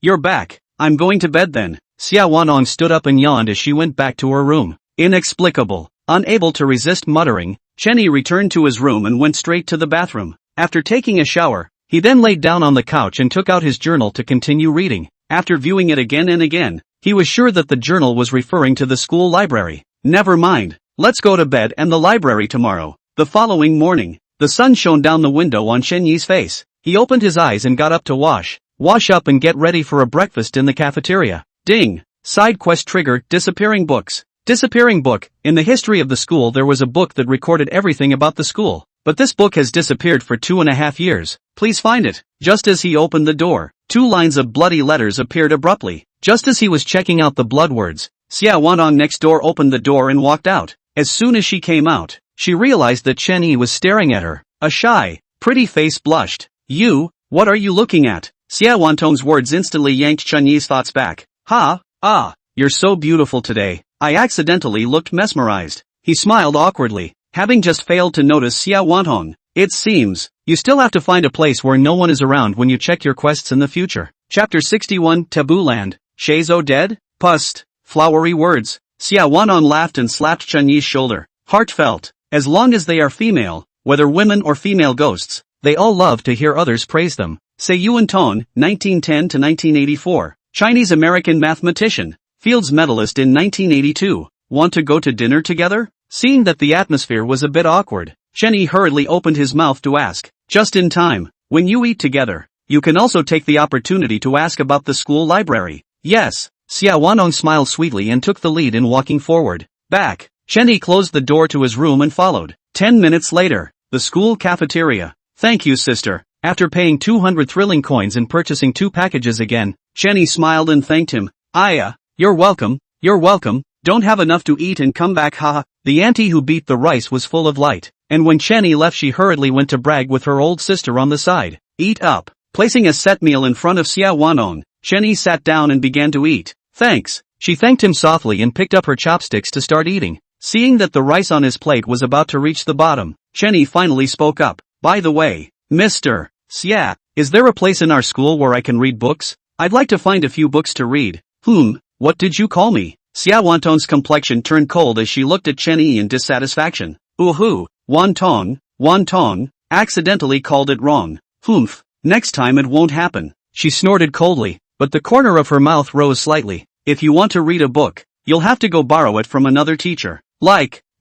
You're back. I'm going to bed then. Xia Wanong stood up and yawned as she went back to her room. Inexplicable. Unable to resist muttering, Chen Yi returned to his room and went straight to the bathroom. After taking a shower, he then laid down on the couch and took out his journal to continue reading. After viewing it again and again, he was sure that the journal was referring to the school library. Never mind, let's go to bed and the library tomorrow. The following morning, the sun shone down the window on Chen Yi's face. He opened his eyes and got up to wash up and get ready for a breakfast in the cafeteria. Ding! Side quest trigger, disappearing books. Disappearing book. In the history of the school there was a book that recorded everything about the school. But this book has disappeared for 2.5 years. Please find it. Just as he opened the door, 2 lines of bloody letters appeared abruptly. Just as he was checking out the blood words, Xia Wanong next door opened the door and walked out. As soon as she came out, she realized that Chen Yi was staring at her. A shy, pretty face blushed. You, what are you looking at? Xia Wantong's words instantly yanked Chen Yi's thoughts back. you're so beautiful today. I accidentally looked mesmerized. He smiled awkwardly, having just failed to notice Xia Wanhong. It seems, you still have to find a place where no one is around when you check your quests in the future. Chapter 61 Taboo Land. Shizou dead? Pust. Flowery words. Xia Wanhong laughed and slapped Chen Yi's shoulder. Heartfelt. As long as they are female, whether women or female ghosts, they all love to hear others praise them. Seiyuan Tong, 1910 to 1984. Chinese-American mathematician. Fields medalist in 1982. Want to go to dinner together? Seeing that the atmosphere was a bit awkward, Chen Yi hurriedly opened his mouth to ask. Just in time. When you eat together, you can also take the opportunity to ask about the school library. Yes. Xia Wanhong smiled sweetly and took the lead in walking forward. Back. Chen Yi closed the door to his room and followed. 10 minutes later. The school cafeteria. Thank you, sister. After paying 200 thrilling coins and purchasing 2 packages again, Chen Yi smiled and thanked him. You're welcome. You're welcome. Don't have enough to eat and come back, haha. The auntie who beat the rice was full of light, and when Chen Yi left she hurriedly went to brag with her old sister on the side. Eat up. Placing a set meal in front of Xia Wanhong, Chen Yi sat down and began to eat. Thanks. She thanked him softly and picked up her chopsticks to start eating. Seeing that the rice on his plate was about to reach the bottom, Chen Yi finally spoke up. By the way, Mr. Xia, is there a place in our school where I can read books? I'd like to find a few books to read. What did you call me? Xia Wanhong's complexion turned cold as she looked at Chen Yi in dissatisfaction. Wantong, accidentally called it wrong. Next time it won't happen. She snorted coldly, but the corner of her mouth rose slightly. If you want to read a book, you'll have to go borrow it from another teacher.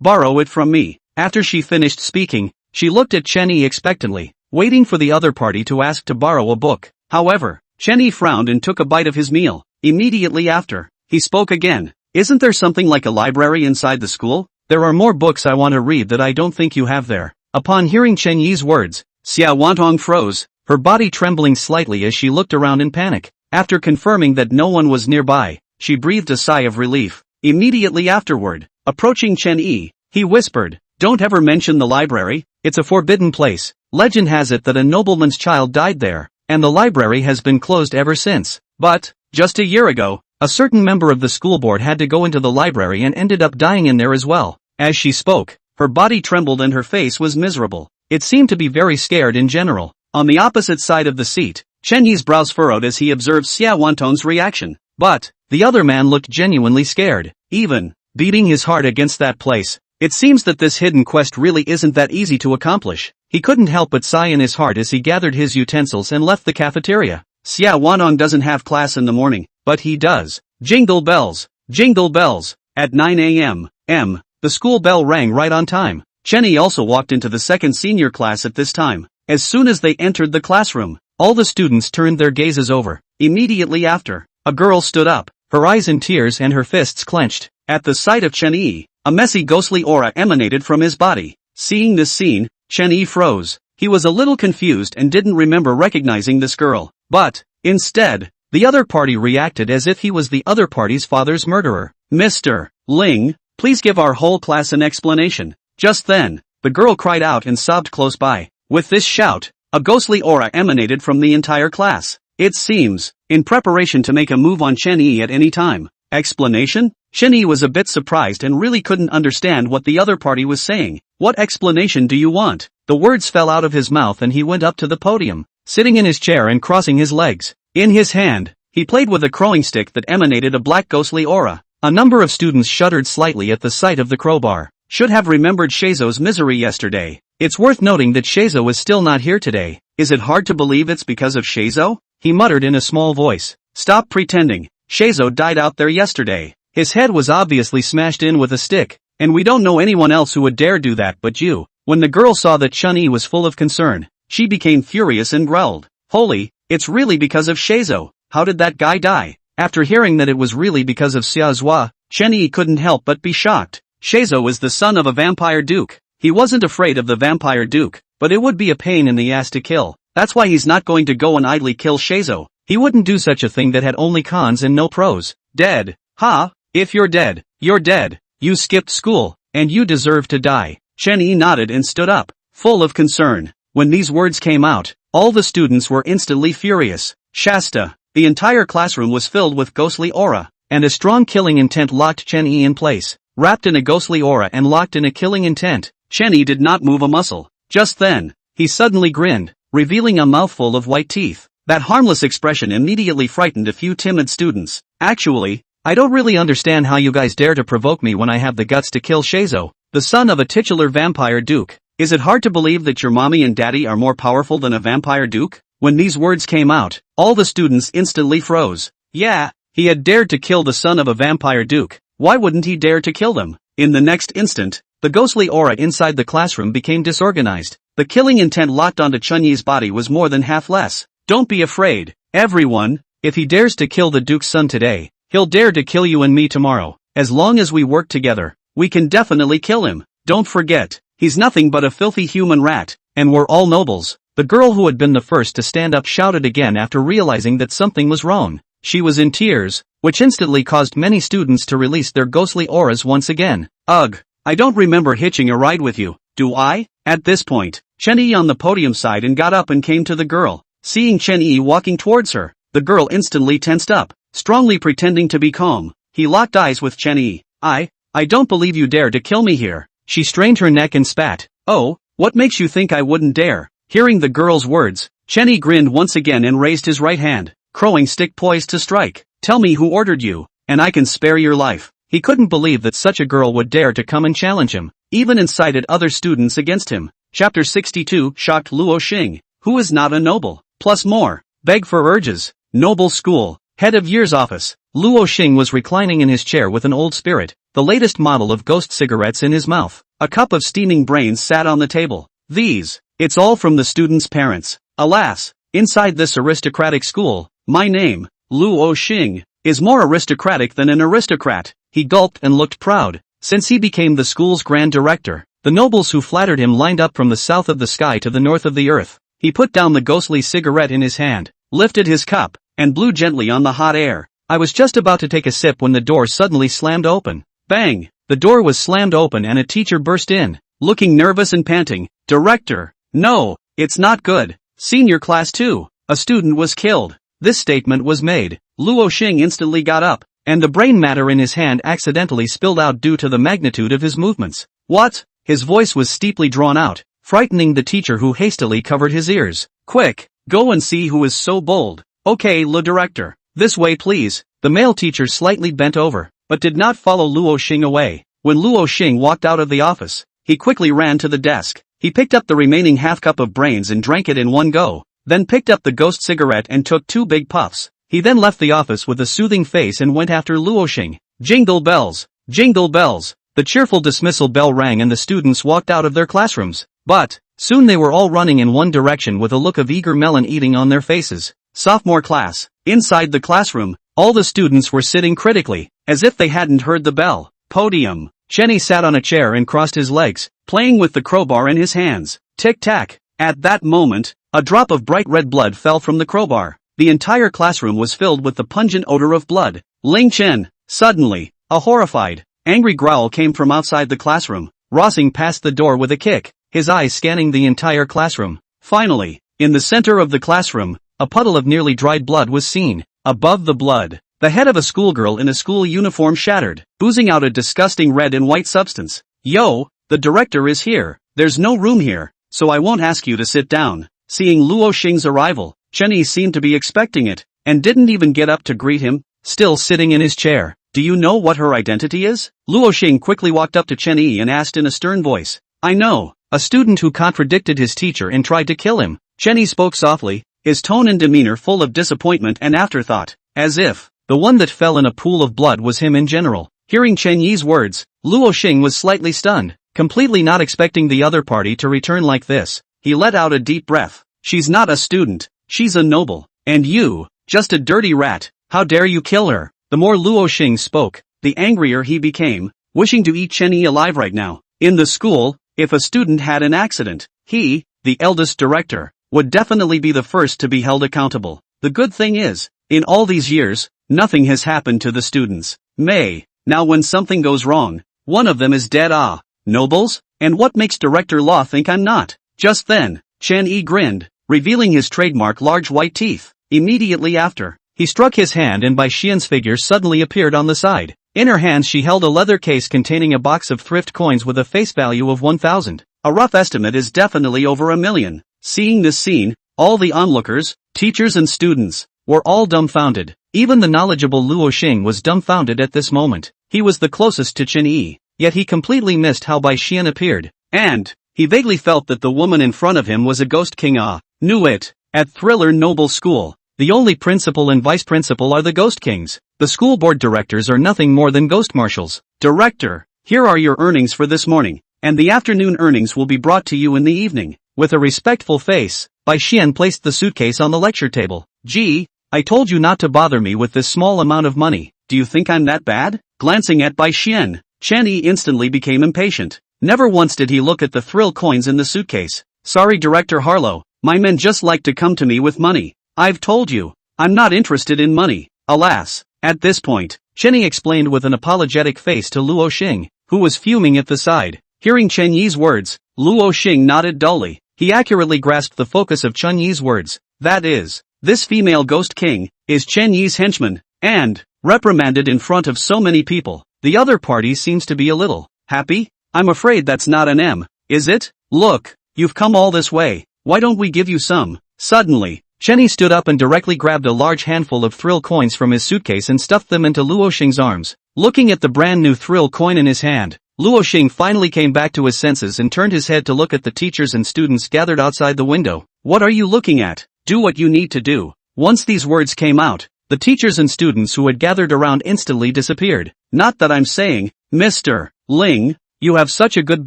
Borrow it from me. After she finished speaking, she looked at Chen Yi expectantly, waiting for the other party to ask to borrow a book. However, Chen Yi frowned and took a bite of his meal. Immediately after, he spoke again. Isn't there something like a library inside the school? There are more books I want to read that I don't think you have there. Upon hearing Chen Yi's words, Xia Wanhong froze, her body trembling slightly as she looked around in panic. After confirming that no one was nearby, she breathed a sigh of relief. Immediately afterward, approaching Chen Yi, he whispered, Don't ever mention the library, it's a forbidden place. Legend has it that a nobleman's child died there, and the library has been closed ever since. But, just a year ago, a certain member of the school board had to go into the library and ended up dying in there as well. As she spoke, her body trembled and her face was miserable. It seemed to be very scared in general. On the opposite side of the seat, Chen Yi's brows furrowed as he observed Xia Wanhong's reaction. But, the other man looked genuinely scared, even beating his heart against that place. It seems that this hidden quest really isn't that easy to accomplish. He couldn't help but sigh in his heart as he gathered his utensils and left the cafeteria. Xia Wanhong doesn't have class in the morning, but he does. Jingle bells. Jingle bells. At 9 a.m. The school bell rang right on time. Chen Yi also walked into the second senior class at this time. As soon as they entered the classroom, all the students turned their gazes over. Immediately after, a girl stood up, her eyes in tears and her fists clenched. At the sight of Chen Yi, a messy ghostly aura emanated from his body. Seeing this scene, Chen Yi froze. He was a little confused and didn't remember recognizing this girl. But, instead, the other party reacted as if he was the other party's father's murderer. Mr. Ling, please give our whole class an explanation. Just then, the girl cried out and sobbed close by. With this shout, a ghostly aura emanated from the entire class. It seems, in preparation to make a move on Chen Yi at any time. Explanation? Chen Yi was a bit surprised and really couldn't understand what the other party was saying. What explanation do you want? The words fell out of his mouth and he went up to the podium, sitting in his chair and crossing his legs. In his hand, he played with a crowing stick that emanated a black ghostly aura. A number of students shuddered slightly at the sight of the crowbar. Should have remembered Shizou's misery yesterday. It's worth noting that Shizou is still not here today. Is it hard to believe it's because of Shizou? He muttered in a small voice. Stop pretending. Shizou died out there yesterday. His head was obviously smashed in with a stick, and we don't know anyone else who would dare do that but you. When the girl saw that Chen Yi was full of concern, she became furious and growled. Holy, it's really because of Shizou. How did that guy die? After hearing that it was really because of Xia Zhua, Chen Yi couldn't help but be shocked. Shizou is the son of a vampire duke. He wasn't afraid of the vampire duke, but it would be a pain in the ass to kill. That's why he's not going to go and idly kill Shizou. He wouldn't do such a thing that had only cons and no pros. Dead. Ha! If you're dead, you're dead. You skipped school, and you deserve to die. Chen Yi nodded and stood up, full of concern. When these words came out, all the students were instantly furious. Shasta. The entire classroom was filled with ghostly aura. and a strong killing intent locked Chen Yi in place, wrapped in a ghostly aura and locked in a killing intent. Chen Yi did not move a muscle. Just then, he suddenly grinned, revealing a mouthful of white teeth. That harmless expression immediately frightened a few timid students. Actually, I don't really understand how you guys dare to provoke me when I have the guts to kill Sheizo, the son of a titular vampire duke. Is it hard to believe that your mommy and daddy are more powerful than a vampire duke? When these words came out, all the students instantly froze. Yeah, he had dared to kill the son of a vampire duke. Why wouldn't he dare to kill them? In the next instant, the ghostly aura inside the classroom became disorganized. The killing intent locked onto Chen Yi's body was more than half less. Don't be afraid, everyone. If he dares to kill the duke's son today, he'll dare to kill you and me tomorrow. As long as we work together, we can definitely kill him. Don't forget, he's nothing but a filthy human rat, and we're all nobles. The girl who had been the first to stand up shouted again after realizing that something was wrong. She was in tears, which instantly caused many students to release their ghostly auras once again. Ugh, I don't remember hitching a ride with you, do I? At this point, Chen Yi on the podium sighed and got up and came to the girl. Seeing Chen Yi walking towards her, the girl instantly tensed up, strongly pretending to be calm. He locked eyes with Chen Yi. I don't believe you dare to kill me here. She strained her neck and spat. Oh, what makes you think I wouldn't dare? Hearing the girl's words, Chen Yi grinned once again and raised his right hand, crowing stick poised to strike. Tell me who ordered you, and I can spare your life. He couldn't believe that such a girl would dare to come and challenge him, even incited other students against him. Chapter 62 Shocked Luo Xing, who is not a noble, plus more, beg for urges. Noble school, head of year's office. Luo Xing was reclining in his chair with an old spirit, the latest model of ghost cigarettes in his mouth. A cup of steaming brains sat on the table. It's all from the students' parents. Alas, inside this aristocratic school, my name, Luo Xing, is more aristocratic than an aristocrat. He gulped and looked proud. Since he became the school's grand director, the nobles who flattered him lined up from the south of the sky to the north of the earth. He put down the ghostly cigarette in his hand, lifted his cup, and blew gently on the hot air. I was just about to take a sip when the door suddenly slammed open. Bang! The door was slammed open and a teacher burst in, looking nervous and panting. Director! No, it's not good. Senior class 2, a student was killed. This statement was made. Luo Xing instantly got up, and the brain matter in his hand accidentally spilled out due to the magnitude of his movements. What? His voice was steeply drawn out, frightening the teacher who hastily covered his ears. Quick, go and see who is so bold. Okay, le director. This way please. The male teacher slightly bent over, but did not follow Luo Xing away. When Luo Xing walked out of the office, he quickly ran to the desk. He picked up the remaining half cup of brains and drank it in one go, then picked up the ghost cigarette and took 2 big puffs. He then left the office with a soothing face and went after Luo Xing. Jingle bells! Jingle bells! The cheerful dismissal bell rang and the students walked out of their classrooms. But, soon they were all running in one direction with a look of eager melon eating on their faces. Sophomore class. Inside the classroom, all the students were sitting critically, as if they hadn't heard the bell. Podium. Chen Yi sat on a chair and crossed his legs, playing with the crowbar in his hands. Tic-tac. At that moment, a drop of bright red blood fell from the crowbar. The entire classroom was filled with the pungent odor of blood. Ling Chen. Suddenly, a horrified, angry growl came from outside the classroom. Rossing passed the door with a kick, his eyes scanning the entire classroom. Finally, in the center of the classroom, a puddle of nearly dried blood was seen. Above the blood, the head of a schoolgirl in a school uniform shattered, oozing out a disgusting red and white substance. Yo, the director is here. There's no room here, so I won't ask you to sit down. Seeing Luo Xing's arrival, Chen Yi seemed to be expecting it, and didn't even get up to greet him, still sitting in his chair. Do you know what her identity is? Luo Xing quickly walked up to Chen Yi and asked in a stern voice. I know, a student who contradicted his teacher and tried to kill him. Chen Yi spoke softly, his tone and demeanor full of disappointment and afterthought, as if the one that fell in a pool of blood was him in general. Hearing Chen Yi's words, Luo Xing was slightly stunned, completely not expecting the other party to return like this. He let out a deep breath. She's not a student, she's a noble, and you, just a dirty rat, how dare you kill her? The more Luo Xing spoke, the angrier he became, wishing to eat Chen Yi alive right now. In the school, if a student had an accident, he, the eldest director, would definitely be the first to be held accountable. The good thing is, in all these years, nothing has happened to the students. Now when something goes wrong, one of them is dead. Ah, nobles? And what makes Director Law think I'm not? Just then, Chen Yi grinned, revealing his trademark large white teeth. Immediately after, He struck his hand and Bai Xian's figure suddenly appeared on the side. In her hands she held a leather case containing a box of thrift coins with a face value of 1,000. A rough estimate is definitely over 1,000,000. Seeing this scene, all the onlookers, teachers and students, were all dumbfounded. Even the knowledgeable Luo Xing was dumbfounded at this moment. He was the closest to Chen Yi, yet he completely missed how Bai Xian appeared. And he vaguely felt that the woman in front of him was a ghost king. Knew it. At Thriller Noble School, the only principal and vice principal are the ghost kings. The school board directors are nothing more than ghost marshals. Director, here are your earnings for this morning, and the afternoon earnings will be brought to you in the evening. With a respectful face, Bai Xian placed the suitcase on the lecture table. Gee, I told you not to bother me with this small amount of money. Do you think I'm that bad? Glancing at Bai Xian, Chen Yi instantly became impatient. Never once did he look at the thrill coins in the suitcase. Sorry Director Harlow, my men just like to come to me with money. I've told you, I'm not interested in money. Alas. At this point, Chen Yi explained with an apologetic face to Luo Xing, who was fuming at the side. Hearing Chen Yi's words, Luo Xing nodded dully. He accurately grasped the focus of Chen Yi's words. That is, this female ghost king is Chen Yi's henchman, and reprimanded in front of so many people. The other party seems to be a little happy. I'm afraid that's not an M, is it? Look, you've come all this way. Why don't we give you some? Suddenly, Chen Yi stood up and directly grabbed a large handful of thrill coins from his suitcase and stuffed them into Luo Xing's arms. Looking at the brand new thrill coin in his hand, Luo Xing finally came back to his senses and turned his head to look at the teachers and students gathered outside the window. What are you looking at? Do what you need to do. Once these words came out, the teachers and students who had gathered around instantly disappeared. Not that I'm saying, Mr. Ling, you have such a good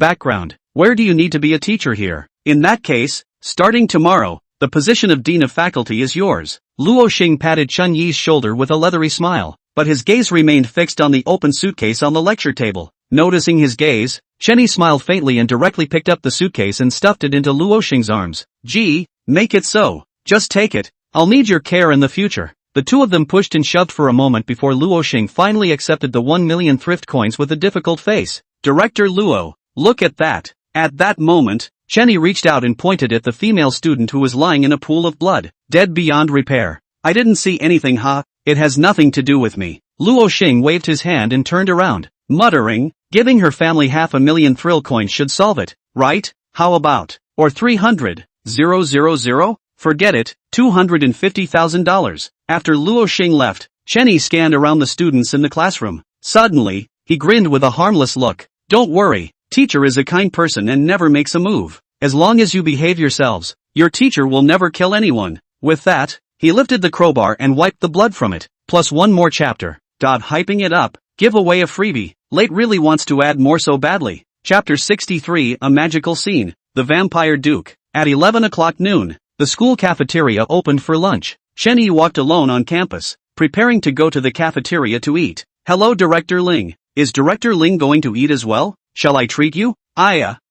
background. Where do you need to be a teacher here? In that case, starting tomorrow, the position of Dean of Faculty is yours. Luo Xing patted Chen Yi's shoulder with a leathery smile, but his gaze remained fixed on the open suitcase on the lecture table. Noticing his gaze, Chen Yi smiled faintly and directly picked up the suitcase and stuffed it into Luo Xing's arms. Gee, make it so. Just take it. I'll need your care in the future. The two of them pushed and shoved for a moment before Luo Xing finally accepted the 1,000,000 thrift coins with a difficult face. Director Luo, look at that. At that moment, Chen Yi reached out and pointed at the female student who was lying in a pool of blood, dead beyond repair. I didn't see anything, it has nothing to do with me. Luo Xing waved his hand and turned around, muttering, giving her family 500,000 thrill coins should solve it, right? How about, or 300,000? Forget it, $250,000. After Luo Xing left, Chen Yi scanned around the students in the classroom. Suddenly, he grinned with a harmless look. Don't worry, teacher is a kind person and never makes a move. As long as you behave yourselves, your teacher will never kill anyone. With that, he lifted the crowbar and wiped the blood from it. Plus one more chapter. Hyping it up, give away a freebie. Late really wants to add more so badly. Chapter 63, A Magical Scene. The Vampire Duke. At 11 o'clock noon, the school cafeteria opened for lunch. Chen Yi walked alone on campus, preparing to go to the cafeteria to eat. Hello Director Ling. Is Director Ling going to eat as well? Shall I treat you?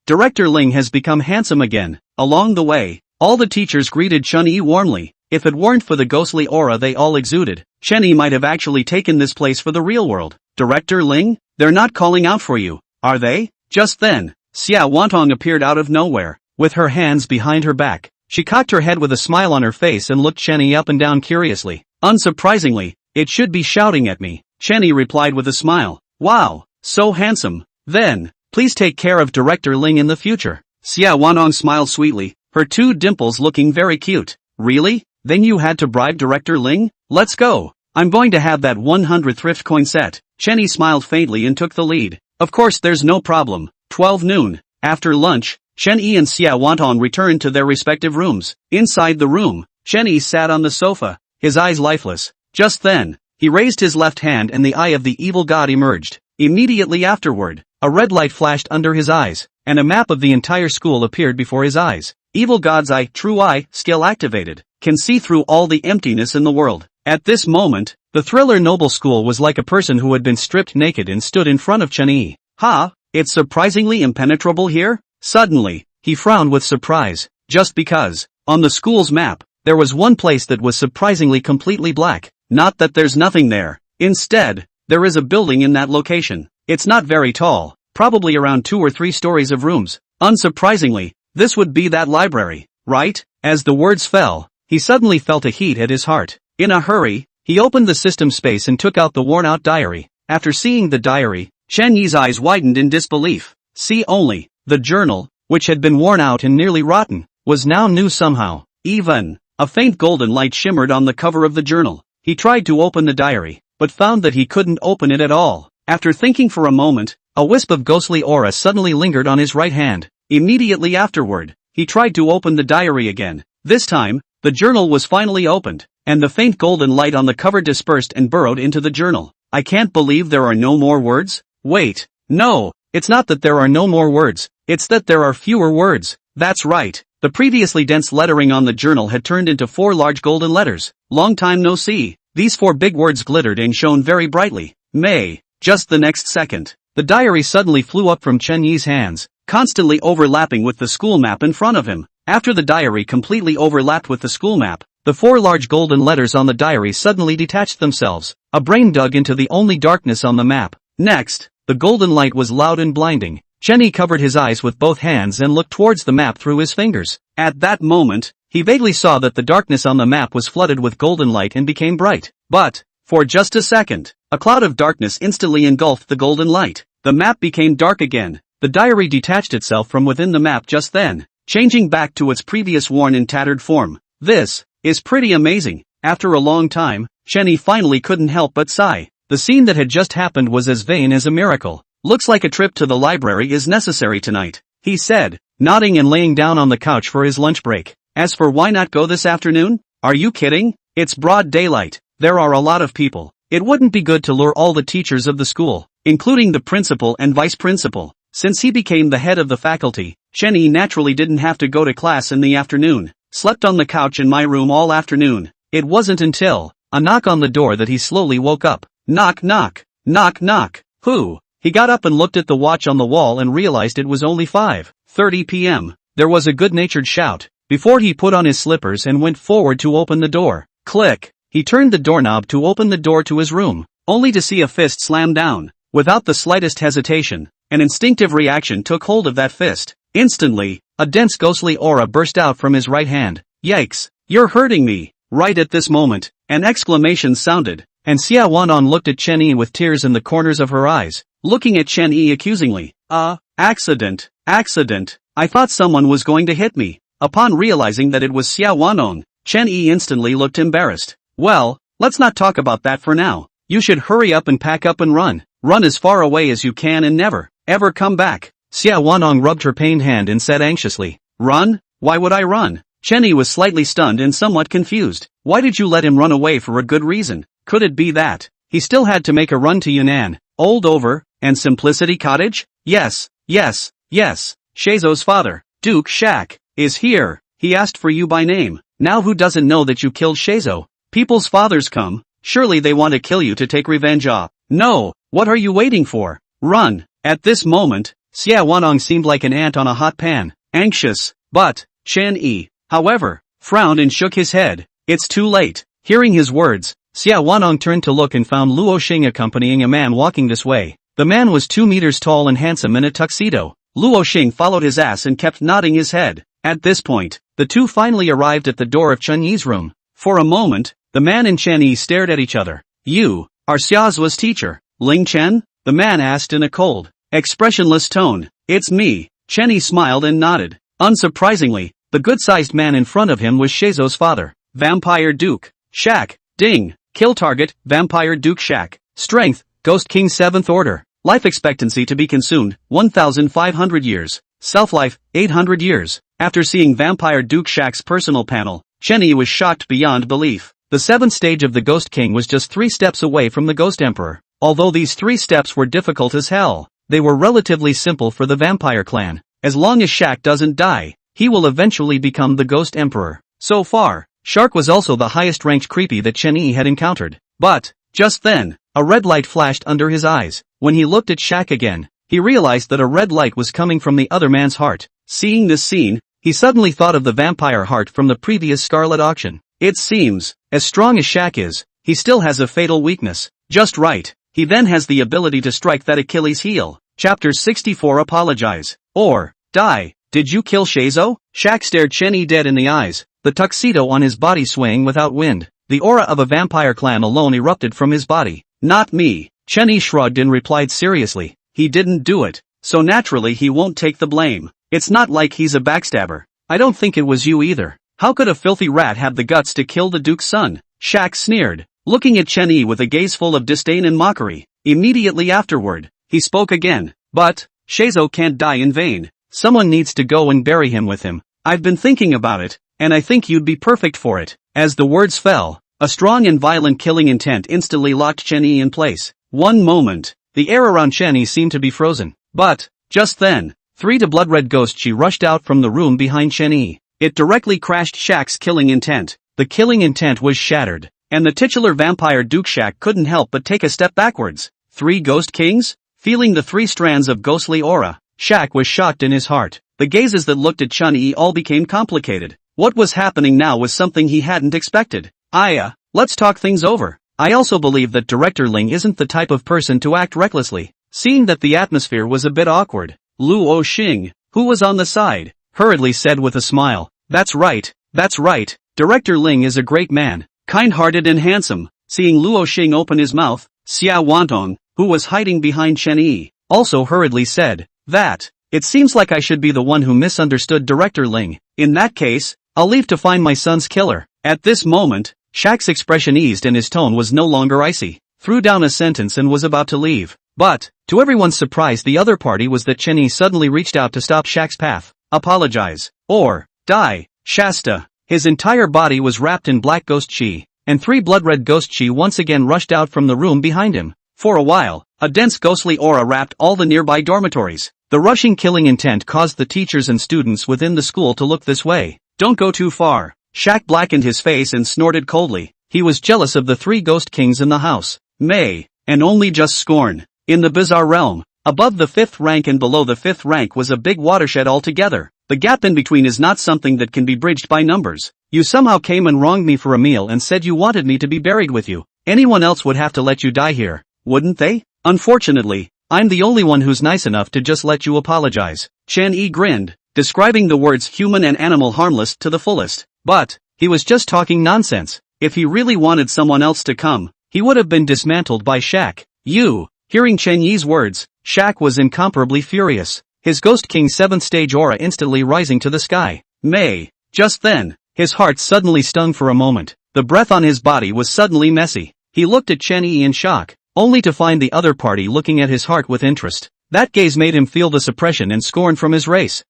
Director Ling has become handsome again. Along the way, all the teachers greeted Chen Yi warmly. If it weren't for the ghostly aura they all exuded, Chen Yi might have actually taken this place for the real world. Director Ling? They're not calling out for you, are they? Just then, Xia Wantong appeared out of nowhere. With her hands behind her back, she cocked her head with a smile on her face and looked Chen Yi up and down curiously. Unsurprisingly, it should be shouting at me. Chen Yi replied with a smile. Wow, so handsome. Then, please take care of Director Ling in the future. Xia Wantong smiled sweetly, her two dimples looking very cute. Really? Then you had to bribe Director Ling? Let's go. I'm going to have that 100 thrift coin set. Chen Yi smiled faintly and took the lead. Of course there's no problem. 12 noon. After lunch, Chen Yi and Xia Wantong returned to their respective rooms. Inside the room, Chen Yi sat on the sofa, his eyes lifeless. Just then, he raised his left hand and the eye of the evil god emerged. Immediately afterward, a red light flashed under his eyes, and a map of the entire school appeared before his eyes. Evil god's eye, true eye, skill activated, can see through all the emptiness in the world. At this moment, the Thriller Noble School was like a person who had been stripped naked and stood in front of Chen Yi. It's surprisingly impenetrable here? Suddenly, he frowned with surprise, just because, on the school's map, there was one place that was surprisingly completely black. Not that there's nothing there. Instead, there is a building in that location. It's not very tall, probably around 2 or 3 stories of rooms. Unsurprisingly, this would be that library, right? As the words fell, he suddenly felt a heat at his heart. In a hurry, He opened the system space and took out the worn-out diary. After seeing the diary, Chen Yi's eyes widened in disbelief. See only, the journal, which had been worn out and nearly rotten, was now new somehow. Even a faint golden light shimmered on the cover of the journal. He tried to open the diary, but found that he couldn't open it at all. After thinking for a moment, a wisp of ghostly aura suddenly lingered on his right hand. Immediately afterward, he tried to open the diary again. This time, the journal was finally opened, and the faint golden light on the cover dispersed and burrowed into the journal. I can't believe there are no more words? Wait, no, it's not that there are no more words, it's that there are fewer words. That's right. The previously dense lettering on the journal had turned into 4 large golden letters. Long time no see. These 4 big words glittered and shone very brightly. May. Just the next second, the diary suddenly flew up from Chen Yi's hands, constantly overlapping with the school map in front of him. After the diary completely overlapped with the school map, the 4 large golden letters on the diary suddenly detached themselves. A brain dug into the only darkness on the map. Next, the golden light was loud and blinding. Chen Yi covered his eyes with both hands and looked towards the map through his fingers. At that moment, he vaguely saw that the darkness on the map was flooded with golden light and became bright. But, for just a second, a cloud of darkness instantly engulfed the golden light. The map became dark again. The diary detached itself from within the map just then, changing back to its previous worn and tattered form. This is pretty amazing. After a long time, Chen Yi finally couldn't help but sigh. The scene that had just happened was as vain as a miracle. Looks like a trip to the library is necessary tonight, he said, nodding and laying down on the couch for his lunch break. As for why not go this afternoon? Are you kidding? It's broad daylight. There are a lot of people. It wouldn't be good to lure all the teachers of the school, including the principal and vice principal. Since he became the head of the faculty, Chen Yi naturally didn't have to go to class in the afternoon. Slept on the couch in my room all afternoon. It wasn't until a knock on the door that he slowly woke up. Knock knock. Knock knock. Who? He got up and looked at the watch on the wall and realized it was only 5:30 p.m. There was a good-natured shout, before he put on his slippers and went forward to open the door. Click! He turned the doorknob to open the door to his room, only to see a fist slam down. Without the slightest hesitation, an instinctive reaction took hold of that fist. Instantly, a dense ghostly aura burst out from his right hand. Yikes! You're hurting me! Right at this moment, an exclamation sounded, and Xia Wanon looked at Chen Yi with tears in the corners of her eyes, looking at Chen Yi accusingly. Accident. I thought someone was going to hit me. Upon realizing that it was Xia Wanon, Chen Yi instantly looked embarrassed. Well, let's not talk about that for now. You should hurry up and pack up and run. Run as far away as you can and never, ever come back. Xia Wanong rubbed her pained hand and said anxiously. Run? Why would I run? Chen Yi was slightly stunned and somewhat confused. Why did you let him run away for a good reason? Could it be that he still had to make a run to Yunnan, Old Over, and Simplicity Cottage? Yes. Sheizo's father, Duke Shak, is here. He asked for you by name. Now who doesn't know that you killed Sheizo? People's fathers come. Surely they want to kill you to take revenge. No, what are you waiting for? Run. At this moment, Xia Wanong seemed like an ant on a hot pan, anxious, but Chen Yi, however, frowned and shook his head. It's too late. Hearing his words, Xia Wanong turned to look and found Luo Xing accompanying a man walking this way. The man was 2 meters tall and handsome in a tuxedo. Luo Xing followed his ass and kept nodding his head. At this point, the two finally arrived at the door of Chen Yi's room. For a moment, the man and Chen Yi stared at each other. You are Xiaozuo's teacher, Ling Chen? The man asked in a cold, expressionless tone. It's me. Chen Yi smiled and nodded. Unsurprisingly, the good-sized man in front of him was Sheizo's father, Vampire Duke Shak. Ding. Kill target, Vampire Duke Shak. Strength, Ghost King 7th Order. Life expectancy to be consumed, 1,500 years. Self-life, 800 years. After seeing Vampire Duke Shak's personal panel, Chen Yi was shocked beyond belief. The 7th stage of the Ghost King was just 3 steps away from the Ghost Emperor. Although these 3 steps were difficult as hell, they were relatively simple for the Vampire clan. As long as Shak doesn't die, he will eventually become the Ghost Emperor. So far, Shark was also the highest ranked creepy that Chen Yi had encountered. But, just then, a red light flashed under his eyes. When he looked at Shak again, he realized that a red light was coming from the other man's heart. Seeing this scene, he suddenly thought of the vampire heart from the previous Scarlet auction. It seems, as strong as Shak is, he still has a fatal weakness. Just right, he then has the ability to strike that Achilles heel. Chapter 64 Apologize. Or, die. Did you kill Sheizo? Shak stared Chen Yi dead in the eyes, the tuxedo on his body swaying without wind. The aura of a vampire clan alone erupted from his body. Not me. Chen Yi shrugged and replied seriously. He didn't do it, so naturally he won't take the blame. It's not like he's a backstabber. I don't think it was you either. How could a filthy rat have the guts to kill the Duke's son? Shaq sneered, looking at Chen Yi with a gaze full of disdain and mockery. Immediately afterward, he spoke again. But, Shizou can't die in vain. Someone needs to go and bury him with him. I've been thinking about it, and I think you'd be perfect for it. As the words fell, a strong and violent killing intent instantly locked Chen Yi in place. One moment, the air around Chen Yi seemed to be frozen. But, just then, the blood-red ghost Chi rushed out from the room behind Chen Yi. It directly crashed Shaq's killing intent. The killing intent was shattered, and the titular vampire Duke Shaq couldn't help but take a step backwards. 3 Ghost Kings? Feeling the 3 strands of ghostly aura, Shaq was shocked in his heart. The gazes that looked at Chen Yi all became complicated. What was happening now was something he hadn't expected. Let's talk things over. I also believe that Director Ling isn't the type of person to act recklessly. Seeing that the atmosphere was a bit awkward, Luo Xing, who was on the side, hurriedly said with a smile, That's right. Director Ling is a great man, kind-hearted and handsome. Seeing Luo Xing open his mouth, Xia Wantong, who was hiding behind Chen Yi, also hurriedly said, That. It seems like I should be the one who misunderstood Director Ling. In that case, I'll leave to find my son's killer. At this moment, Shaq's expression eased and his tone was no longer icy. Threw down a sentence and was about to leave. But, to everyone's surprise, the other party was that Chen Yi suddenly reached out to stop Shaq's path. Apologize. Or, die. Shasta. His entire body was wrapped in black ghost chi, and 3 blood-red ghost chi once again rushed out from the room behind him. For a while, a dense ghostly aura wrapped all the nearby dormitories. The rushing killing intent caused the teachers and students within the school to look this way. Don't go too far. Shaq blackened his face and snorted coldly. He was jealous of the 3 Ghost Kings in the house. And only just scorn. In the bizarre realm, above the 5th rank and below the 5th rank was a big watershed altogether. The gap in between is not something that can be bridged by numbers. You somehow came and wronged me for a meal and said you wanted me to be buried with you. Anyone else would have to let you die here, wouldn't they? Unfortunately, I'm the only one who's nice enough to just let you apologize. Chen Yi grinned, describing the words human and animal harmless to the fullest. But, he was just talking nonsense. If he really wanted someone else to come, he would have been dismantled by Shaq. Hearing Chen Yi's words, Shaq was incomparably furious. His Ghost King 7th stage aura instantly rising to the sky. Just then, his heart suddenly stung for a moment. The breath on his body was suddenly messy. He looked at Chen Yi in shock, only to find the other party looking at his heart with interest. That gaze made him feel the suppression and scorn from his race.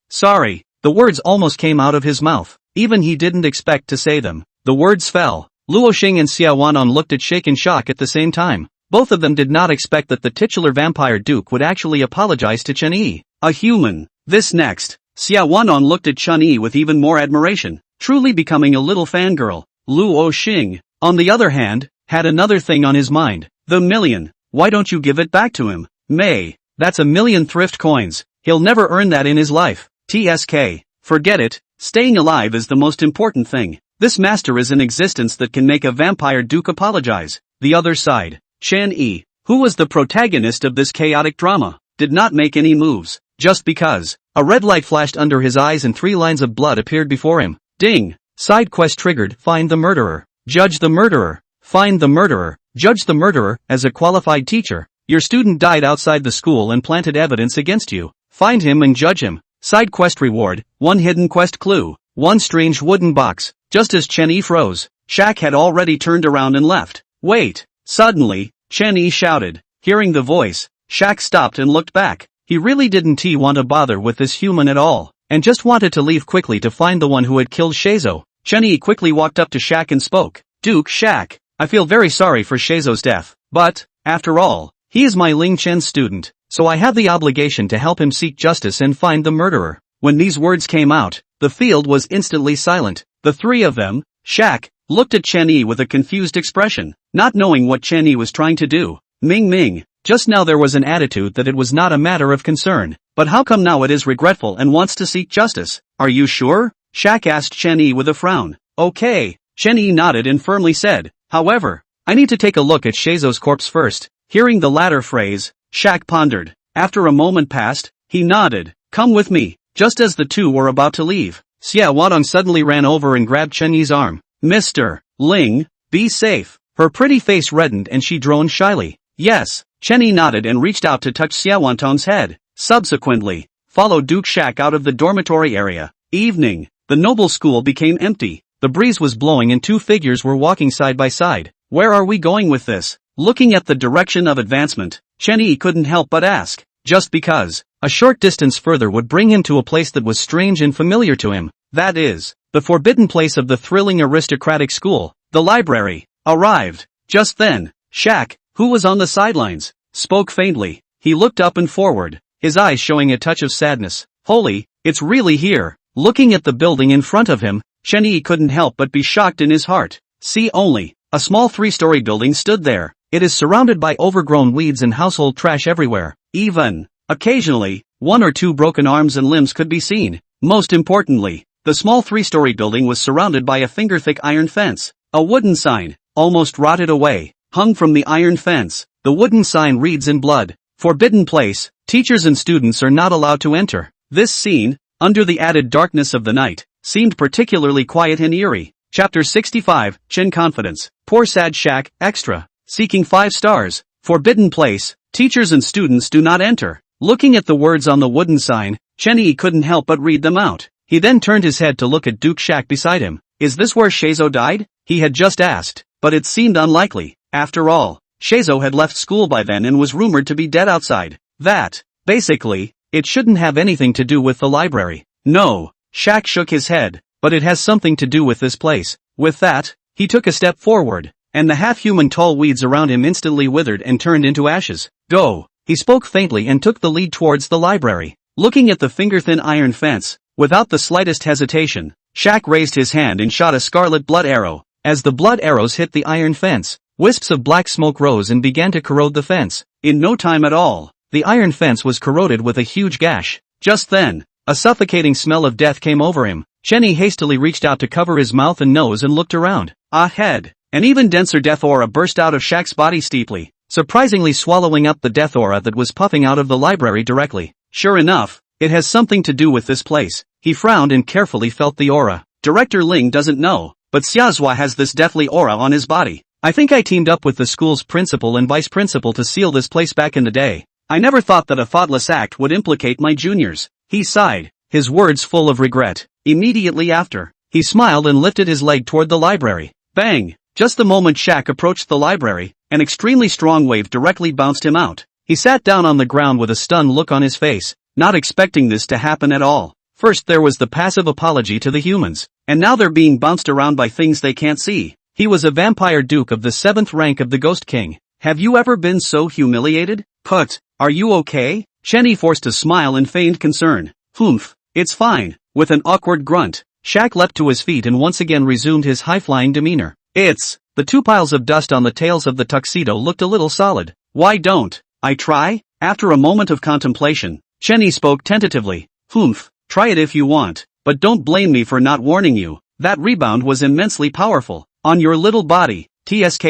Sorry. The words almost came out of his mouth. Even he didn't expect to say them. The words fell. Luo Xing and Xia Wanon looked at Shake in shock at the same time. Both of them did not expect that the titular vampire duke would actually apologize to Chen Yi. A human. This next. Xia Wanon looked at Chen Yi with even more admiration, truly becoming a little fangirl. Luo Xing, on the other hand, had another thing on his mind. The million. Why don't you give it back to him? That's 1,000,000 thrift coins. He'll never earn that in his life. TSK. Forget it. Staying alive is the most important thing. This master is an existence that can make a vampire duke apologize. The other side. Chen Yi, who was the protagonist of this chaotic drama, did not make any moves, just because. A red light flashed under his eyes and 3 lines of blood appeared before him. Ding! Side quest triggered. Find the murderer. Judge the murderer. Find the murderer. Judge the murderer. As a qualified teacher, your student died outside the school and planted evidence against you. Find him and judge him. Side quest reward, 1 hidden quest clue, 1 strange wooden box. Just as Chen Yi froze, Shaq had already turned around and left. Wait! Suddenly, Chen Yi shouted. Hearing the voice, Shaq stopped and looked back. He really didn't want to bother with this human at all, and just wanted to leave quickly to find the one who had killed Shizou. Chen Yi quickly walked up to Shaq and spoke. Duke Shaq, I feel very sorry for Shizou's death, but, after all, he is my Ling Chen student, so I have the obligation to help him seek justice and find the murderer. When these words came out, the field was instantly silent. The 3 of them, Shaq, looked at Chen Yi with a confused expression, not knowing what Chen Yi was trying to do. Ming, just now there was an attitude that it was not a matter of concern, but how come now it is regretful and wants to seek justice? Are you sure? Shaq asked Chen Yi with a frown. Okay. Chen Yi nodded and firmly said, however, I need to take a look at Shizou's corpse first. Hearing the latter phrase, Shaq pondered. After a moment passed, he nodded. Come with me. Just as the 2 were about to leave, Xia Wadong suddenly ran over and grabbed Chen Yi's arm. Mister, Ling, be safe. Her pretty face reddened and she droned shyly. Yes. Chenny nodded and reached out to touch Xiaowantong's head. Subsequently, followed Duke Shak out of the dormitory area. Evening. The noble school became empty. The breeze was blowing and two figures were walking side by side. Where are we going with this? Looking at the direction of advancement, Chenny couldn't help but ask. Just because. A short distance further would bring him to a place that was strange and familiar to him. That is, the forbidden place of the thrilling aristocratic school. The library. Arrived. Just then, Shak, who was on the sidelines, spoke faintly. He looked up and forward, his eyes showing a touch of sadness. Holy, it's really here. Looking at the building in front of him, Chenny couldn't help but be shocked in his heart. See only, a small three-story building stood there. It is surrounded by overgrown weeds and household trash everywhere. Even, occasionally, one or two broken arms and limbs could be seen. Most importantly, the small three-story building was surrounded by a finger-thick iron fence. A wooden sign, almost rotted away, hung from the iron fence. The wooden sign reads in blood, "Forbidden place, teachers and students are not allowed to enter." This scene, under the added darkness of the night, seemed particularly quiet and eerie. Chapter 65, Chen Confidence. Poor sad Shak, extra. Seeking 5 stars. Forbidden place, teachers and students do not enter. Looking at the words on the wooden sign, Chenny couldn't help but read them out. He then turned his head to look at Duke Shak beside him. Is this where Sheizo died? He had just asked, but it seemed unlikely. After all, Sheizo had left school by then and was rumored to be dead outside. That, basically, it shouldn't have anything to do with the library. No, Shak shook his head, but it has something to do with this place. With that, he took a step forward, and the half-human tall weeds around him instantly withered and turned into ashes. Go! He spoke faintly and took the lead towards the library. Looking at the finger-thin iron fence, without the slightest hesitation, Shak raised his hand and shot a scarlet blood arrow. As the blood arrows hit the iron fence, wisps of black smoke rose and began to corrode the fence. In no time at all, the iron fence was corroded with a huge gash. Just then, a suffocating smell of death came over him. Chenny hastily reached out to cover his mouth and nose and looked around. Ahead, an even denser death aura burst out of Shak's body steeply, surprisingly swallowing up the death aura that was puffing out of the library directly. Sure enough, it has something to do with this place. He frowned and carefully felt the aura. Director Ling doesn't know, but Xiazhua has this deathly aura on his body. I think I teamed up with the school's principal and vice principal to seal this place back in the day. I never thought that a thoughtless act would implicate my juniors. He sighed, his words full of regret. Immediately after, he smiled and lifted his leg toward the library. Bang! Just the moment Shak approached the library, an extremely strong wave directly bounced him out. He sat down on the ground with a stunned look on his face, not expecting this to happen at all. First there was the passive apology to the humans, and now they're being bounced around by things they can't see. He was a vampire duke of the 7th rank of the Ghost King. Have you ever been so humiliated? Put, are you okay? Chenny forced a smile and feigned concern. Humph, it's fine. With an awkward grunt, Shak leapt to his feet and once again resumed his high-flying demeanor. The 2 piles of dust on the tails of the tuxedo looked a little solid. Why don't I try? After a moment of contemplation, Chenny spoke tentatively. Humph. Try it if you want, but don't blame me for not warning you. That rebound was immensely powerful. On your little body. TSK.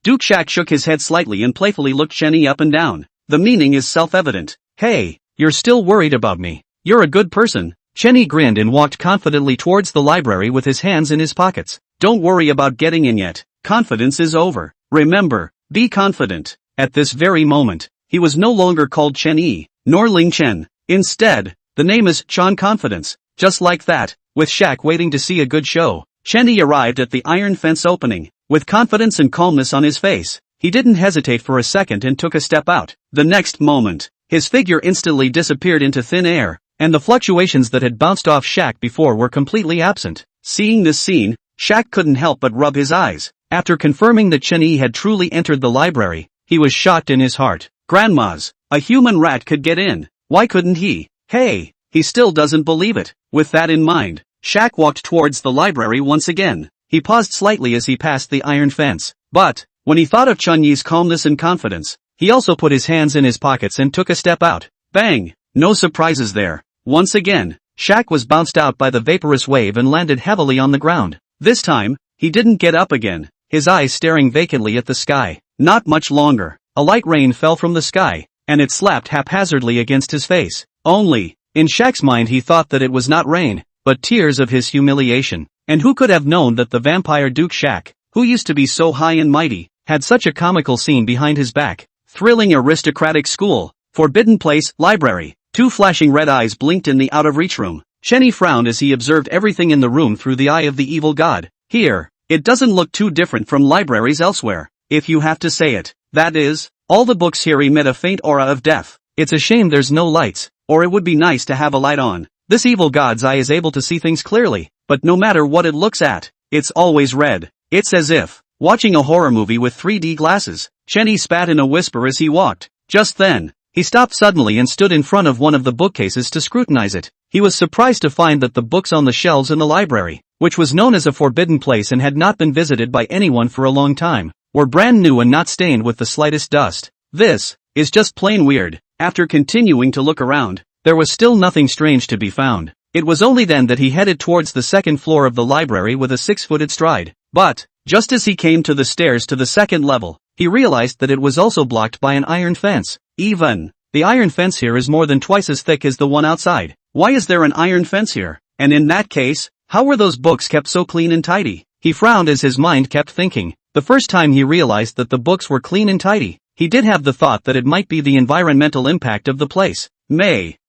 Duke Shak shook his head slightly and playfully looked Chenny up and down. The meaning is self-evident. Hey, you're still worried about me. You're a good person. Chenny grinned and walked confidently towards the library with his hands in his pockets. Don't worry about getting in yet. Confidence is over. Remember, be confident. At this very moment, he was no longer called Chenny, nor Ling Chen. Instead, the name is Chan Confidence. Just like that, with Shak waiting to see a good show, Chenny arrived at the iron fence opening. With confidence and calmness on his face, he didn't hesitate for a second and took a step out. The next moment, his figure instantly disappeared into thin air, and the fluctuations that had bounced off Shak before were completely absent. Seeing this scene, Shak couldn't help but rub his eyes. After confirming that Chenny had truly entered the library, he was shocked in his heart. Grandma's, a human rat could get in. Why couldn't he? Hey, he still doesn't believe it. With that in mind, Shak walked towards the library once again. He paused slightly as he passed the iron fence. But, when he thought of Chun-Yi's calmness and confidence, he also put his hands in his pockets and took a step out. Bang! No surprises there. Once again, Shak was bounced out by the vaporous wave and landed heavily on the ground. This time, he didn't get up again, his eyes staring vacantly at the sky. Not much longer. A light rain fell from the sky, and it slapped haphazardly against his face. Only, in Shak's mind he thought that it was not rain, but tears of his humiliation. And who could have known that the vampire Duke Shaq, who used to be so high and mighty, had such a comical scene behind his back. Thrilling aristocratic school, forbidden place, library. Two flashing red eyes blinked in the out-of-reach room. Shenny frowned as he observed everything in the room through the eye of the evil god. Here, it doesn't look too different from libraries elsewhere, if you have to say it. That is, all the books here emit a faint aura of death. It's a shame there's no lights, or it would be nice to have a light on. This evil god's eye is able to see things clearly, but no matter what it looks at, it's always red. It's as if watching a horror movie with 3D glasses. Shenny spat in a whisper as he walked. Just then, he stopped suddenly and stood in front of one of the bookcases to scrutinize it. He was surprised to find that the books on the shelves in the library, which was known as a forbidden place and had not been visited by anyone for a long time, were brand new and not stained with the slightest dust. This is just plain weird. After continuing to look around, there was still nothing strange to be found. It was only then that he headed towards the second floor of the library with a 6-footed stride. But, just as he came to the stairs to the second level, he realized that it was also blocked by an iron fence. Even, the iron fence here is more than twice as thick as the one outside. Why is there an iron fence here? And in that case, how were those books kept so clean and tidy? He frowned as his mind kept thinking. The first time he realized that the books were clean and tidy, he did have the thought that it might be the environmental impact of the place.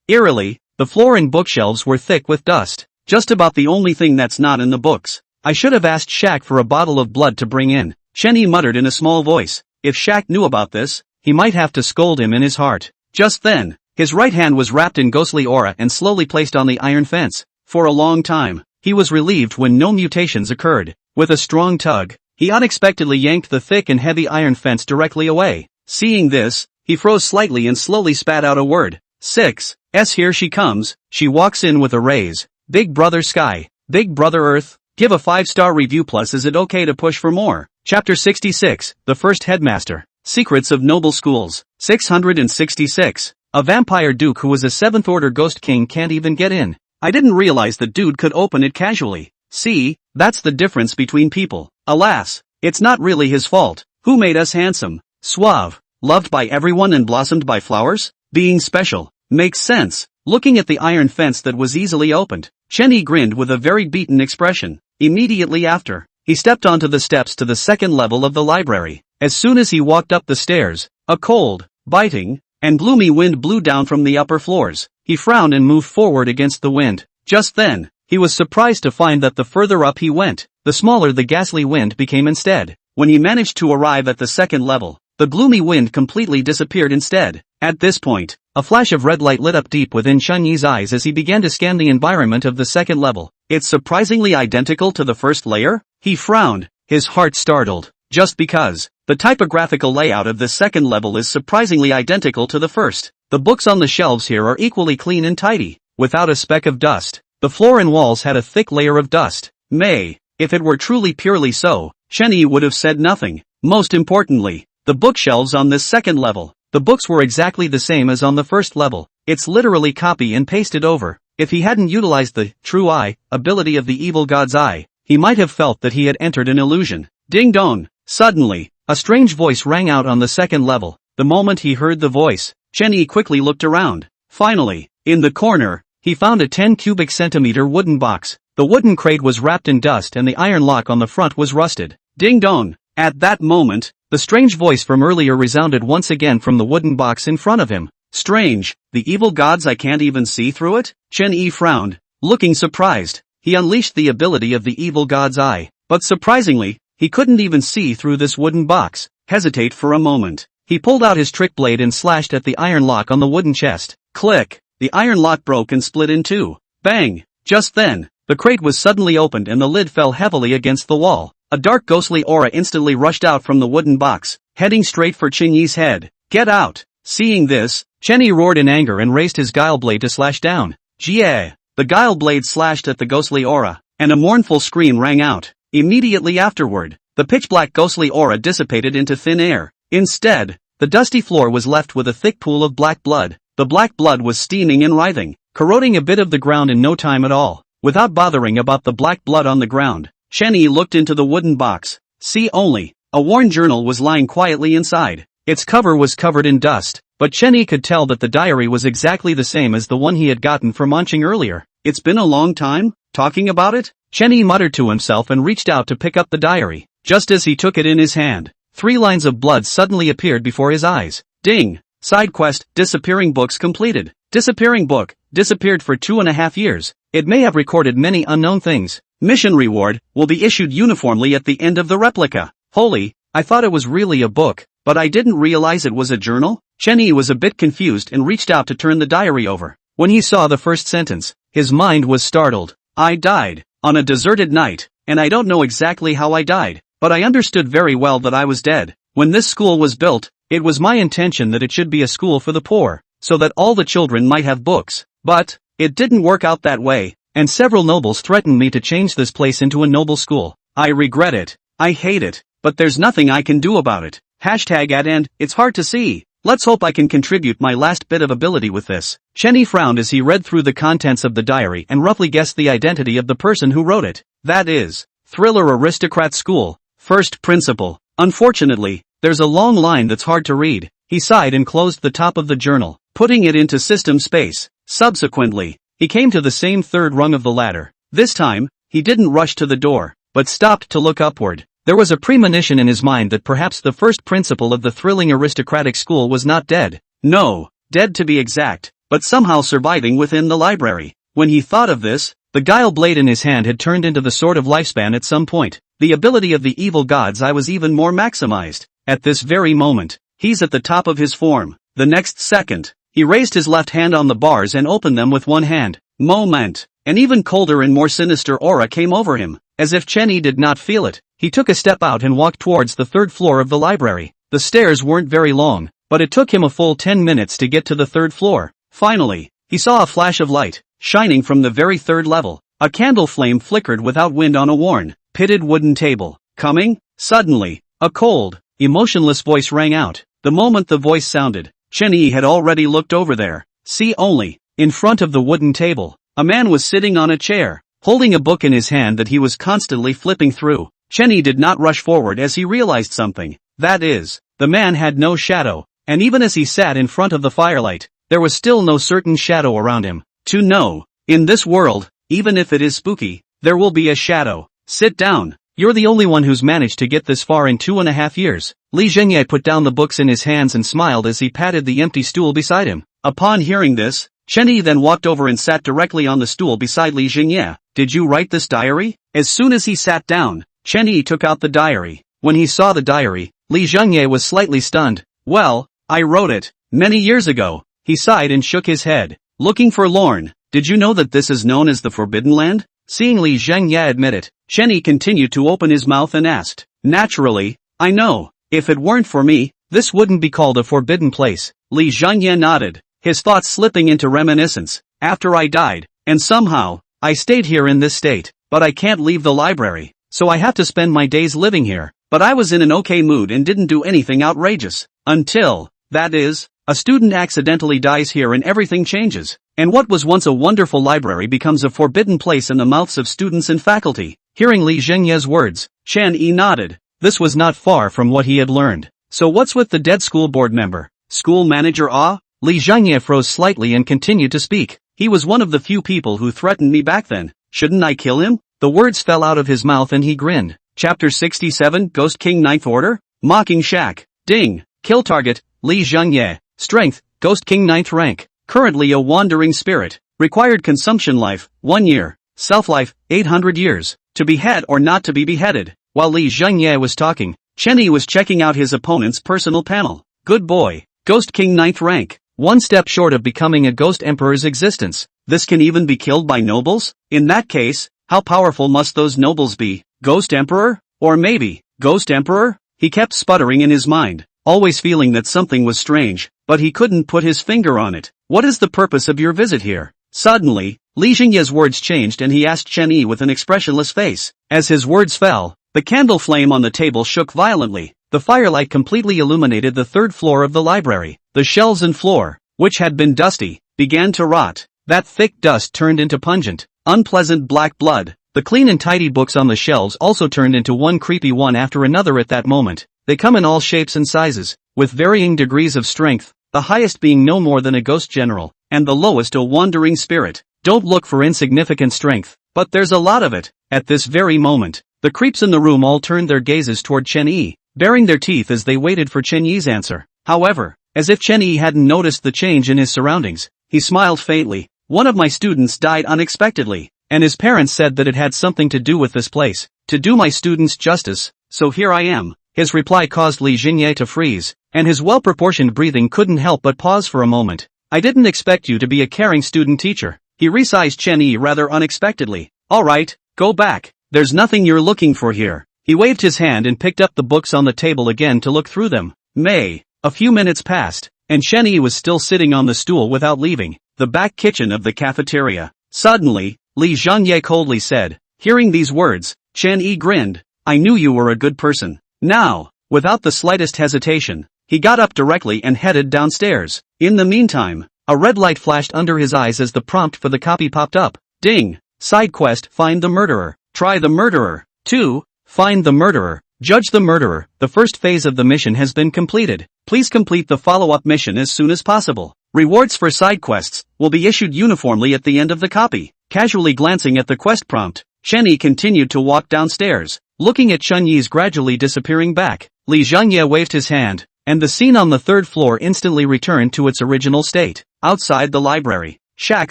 Eerily, the floor and bookshelves were thick with dust. Just about the only thing that's not in the books. I should have asked Shaq for a bottle of blood to bring in, Shenny muttered in a small voice. If Shaq knew about this, he might have to scold him in his heart. Just then, his right hand was wrapped in ghostly aura and slowly placed on the iron fence. For a long time, he was relieved when no mutations occurred. With a strong tug, he unexpectedly yanked the thick and heavy iron fence directly away. Seeing this, he froze slightly and slowly spat out a word. 6. Here she comes. She walks in with a raise. Big brother sky. Big brother earth. Give a 5-star review plus is it okay to push for more? Chapter 66, The First Headmaster. Secrets of Noble Schools. 666. A vampire duke who was a 7th order ghost king can't even get in. I didn't realize the dude could open it casually. See, that's the difference between people. Alas, it's not really his fault. Who made us handsome, suave, loved by everyone and blossomed by flowers? Being special. Makes sense. Looking at the iron fence that was easily opened, Shenny grinned with a very beaten expression. Immediately after, he stepped onto the steps to the second level of the library. As soon as he walked up the stairs, a cold, biting, and gloomy wind blew down from the upper floors. He frowned and moved forward against the wind. Just then, he was surprised to find that the further up he went, the smaller the ghastly wind became instead. When he managed to arrive at the second level, the gloomy wind completely disappeared instead. At this point, a flash of red light lit up deep within Shenyi's eyes as he began to scan the environment of the second level. It's surprisingly identical to the first layer? He frowned, his heart startled. Just because, the typographical layout of the second level is surprisingly identical to the first. The books on the shelves here are equally clean and tidy, without a speck of dust. The floor and walls had a thick layer of dust. If it were truly purely so, Shenyi would have said nothing. Most importantly, the bookshelves on this second level. The books were exactly the same as on the first level. It's literally copy and pasted over. If he hadn't utilized the true eye ability of the evil god's eye, he might have felt that he had entered an illusion. Ding dong! Suddenly, a strange voice rang out on the second level. The moment he heard the voice, Shenyi quickly looked around. Finally, in the corner, he found a 10 cubic centimeter wooden box. The wooden crate was wrapped in dust and the iron lock on the front was rusted. Ding dong! At that moment, the strange voice from earlier resounded once again from the wooden box in front of him. Strange, the evil gods I can't even see through it? Shenyi frowned, looking surprised. He unleashed the ability of the evil god's eye, but surprisingly, he couldn't even see through this wooden box. Hesitate for a moment. He pulled out his trick blade and slashed at the iron lock on the wooden chest. Click! The iron lock broke and split in two. Bang! Just then, the crate was suddenly opened and the lid fell heavily against the wall. A dark ghostly aura instantly rushed out from the wooden box, heading straight for Shenyi's head. Get out! Seeing this, Shenyi roared in anger and raised his guile blade to slash down. Jie! The guile blade slashed at the ghostly aura, and a mournful scream rang out. Immediately afterward, the pitch-black ghostly aura dissipated into thin air. Instead, the dusty floor was left with a thick pool of black blood. The black blood was steaming and writhing, corroding a bit of the ground in no time at all. Without bothering about the black blood on the ground, Shenyi looked into the wooden box. See only, a worn journal was lying quietly inside. Its cover was covered in dust, but Shenyi could tell that the diary was exactly the same as the one he had gotten from Munching earlier. It's been a long time, talking about it? Chenny muttered to himself and reached out to pick up the diary. Just as he took it in his hand, 3 lines of blood suddenly appeared before his eyes. Ding! Side quest, disappearing books completed. Disappearing book, disappeared for 2.5 years. It may have recorded many unknown things. Mission reward, will be issued uniformly at the end of the replica. Holy, I thought it was really a book, but I didn't realize it was a journal? Chenny was a bit confused and reached out to turn the diary over. When he saw the first sentence, his mind was startled. I died on a deserted night, and I don't know exactly how I died, but I understood very well that I was dead. When this school was built, it was my intention that it should be a school for the poor, so that all the children might have books. But it didn't work out that way, and several nobles threatened me to change this place into a noble school. I regret it. I hate it, but there's nothing I can do about it. @end, it's hard to see. Let's hope I can contribute my last bit of ability with this. Chenny frowned as he read through the contents of the diary and roughly guessed the identity of the person who wrote it. That is, Thriller Aristocrat School, first principal. Unfortunately, there's a long line that's hard to read. He sighed and closed the top of the journal, putting it into system space. Subsequently, he came to the same third rung of the ladder. This time, he didn't rush to the door, but stopped to look upward. There was a premonition in his mind that perhaps the first principal of the thrilling aristocratic school was not dead. No, dead to be exact, but somehow surviving within the library. When he thought of this, the guile blade in his hand had turned into the sword of lifespan at some point. The ability of the evil god's eye was even more maximized. At this very moment, he's at the top of his form. The next second, he raised his left hand on the bars and opened them with one hand. Moment. An even colder and more sinister aura came over him. As if Chenny did not feel it, he took a step out and walked towards the 3rd floor of the library. The stairs weren't very long, but it took him a full 10 minutes to get to the 3rd floor. Finally, he saw a flash of light, shining from the very 3rd level. A candle flame flickered without wind on a worn, pitted wooden table. Coming? Suddenly, a cold, emotionless voice rang out. The moment the voice sounded, Chenny had already looked over there. See only, in front of the wooden table, a man was sitting on a chair, holding a book in his hand that he was constantly flipping through. Chenny did not rush forward as he realized something. That is, the man had no shadow, and even as he sat in front of the firelight, there was still no certain shadow around him. To know, in this world, even if it is spooky, there will be a shadow. Sit down. You're the only one who's managed to get this far in 2.5 years. Li Zhengye put down the books in his hands and smiled as he patted the empty stool beside him. Upon hearing this, Chenny then walked over and sat directly on the stool beside Li Zhengye. Did you write this diary? As soon as he sat down, Chenny took out the diary. When he saw the diary, Li Zhengye was slightly stunned. Well, I wrote it, many years ago. He sighed and shook his head. Looking forlorn. Did you know that this is known as the Forbidden Land? Seeing Li Zhengye admit it, Chenny continued to open his mouth and asked. Naturally, I know. If it weren't for me, this wouldn't be called a forbidden place. Li Zhengye nodded, his thoughts slipping into reminiscence. After I died, and somehow, I stayed here in this state, but I can't leave the library, so I have to spend my days living here. But I was in an okay mood and didn't do anything outrageous. Until, that is, a student accidentally dies here and everything changes. And what was once a wonderful library becomes a forbidden place in the mouths of students and faculty. Hearing Li Zhengye's words, Chen Yi nodded. This was not far from what he had learned. So what's with the dead school board member? School manager Ah? Li Zhengye froze slightly and continued to speak. He was one of the few people who threatened me back then. Shouldn't I kill him? The words fell out of his mouth and he grinned. Chapter 67 Ghost King 9th Order? Mocking Shack. Ding. Kill target, Li Zhengye. Strength, Ghost King 9th rank. Currently a wandering spirit. Required consumption life, 1 year. Self-life, 800 years. To behead or not to be beheaded. While Li Zhengye was talking, Chenny was checking out his opponent's personal panel. Good boy. Ghost King 9th rank. One step short of becoming a ghost emperor's existence. This can even be killed by nobles? In that case, how powerful must those nobles be? Ghost emperor? Or maybe, ghost emperor? He kept sputtering in his mind, always feeling that something was strange, but he couldn't put his finger on it. What is the purpose of your visit here? Suddenly, Li Zhengye's words changed and he asked Chen Yi with an expressionless face. As his words fell, the candle flame on the table shook violently. The firelight completely illuminated the 3rd floor of the library. The shelves and floor, which had been dusty, began to rot. That thick dust turned into pungent, unpleasant black blood. The clean and tidy books on the shelves also turned into one creepy one after another at that moment. They come in all shapes and sizes, with varying degrees of strength, the highest being no more than a ghost general, and the lowest a wandering spirit. Don't look for insignificant strength, but there's a lot of it. At this very moment, the creeps in the room all turned their gazes toward Chen Yi, baring their teeth as they waited for Chen Yi's answer. However, as if Chen Yi hadn't noticed the change in his surroundings, he smiled faintly. One of my students died unexpectedly, and his parents said that it had something to do with this place. To do my students justice, so here I am. His reply caused Li Jinye to freeze, and his well-proportioned breathing couldn't help but pause for a moment. I didn't expect you to be a caring student teacher. He resized Chen Yi rather unexpectedly. Alright, go back. There's nothing you're looking for here. He waved his hand and picked up the books on the table again to look through them. A few minutes passed, and Chen Yi was still sitting on the stool without leaving the back kitchen of the cafeteria. Suddenly, Li Jinye coldly said. Hearing these words, Chen Yi grinned. I knew you were a good person. Now, without the slightest hesitation, he got up directly and headed downstairs. In the meantime, a red light flashed under his eyes as the prompt for the copy popped up. Ding! Side quest, find the murderer. Try the murderer. 2. Find the murderer. Judge the murderer. The first phase of the mission has been completed. Please complete the follow-up mission as soon as possible. Rewards for side quests will be issued uniformly at the end of the copy. Casually glancing at the quest prompt, Chen Yi continued to walk downstairs, looking at Chen Yi's gradually disappearing back. Li Jinye waved his hand, and the scene on the third floor instantly returned to its original state. Outside the library, Shaq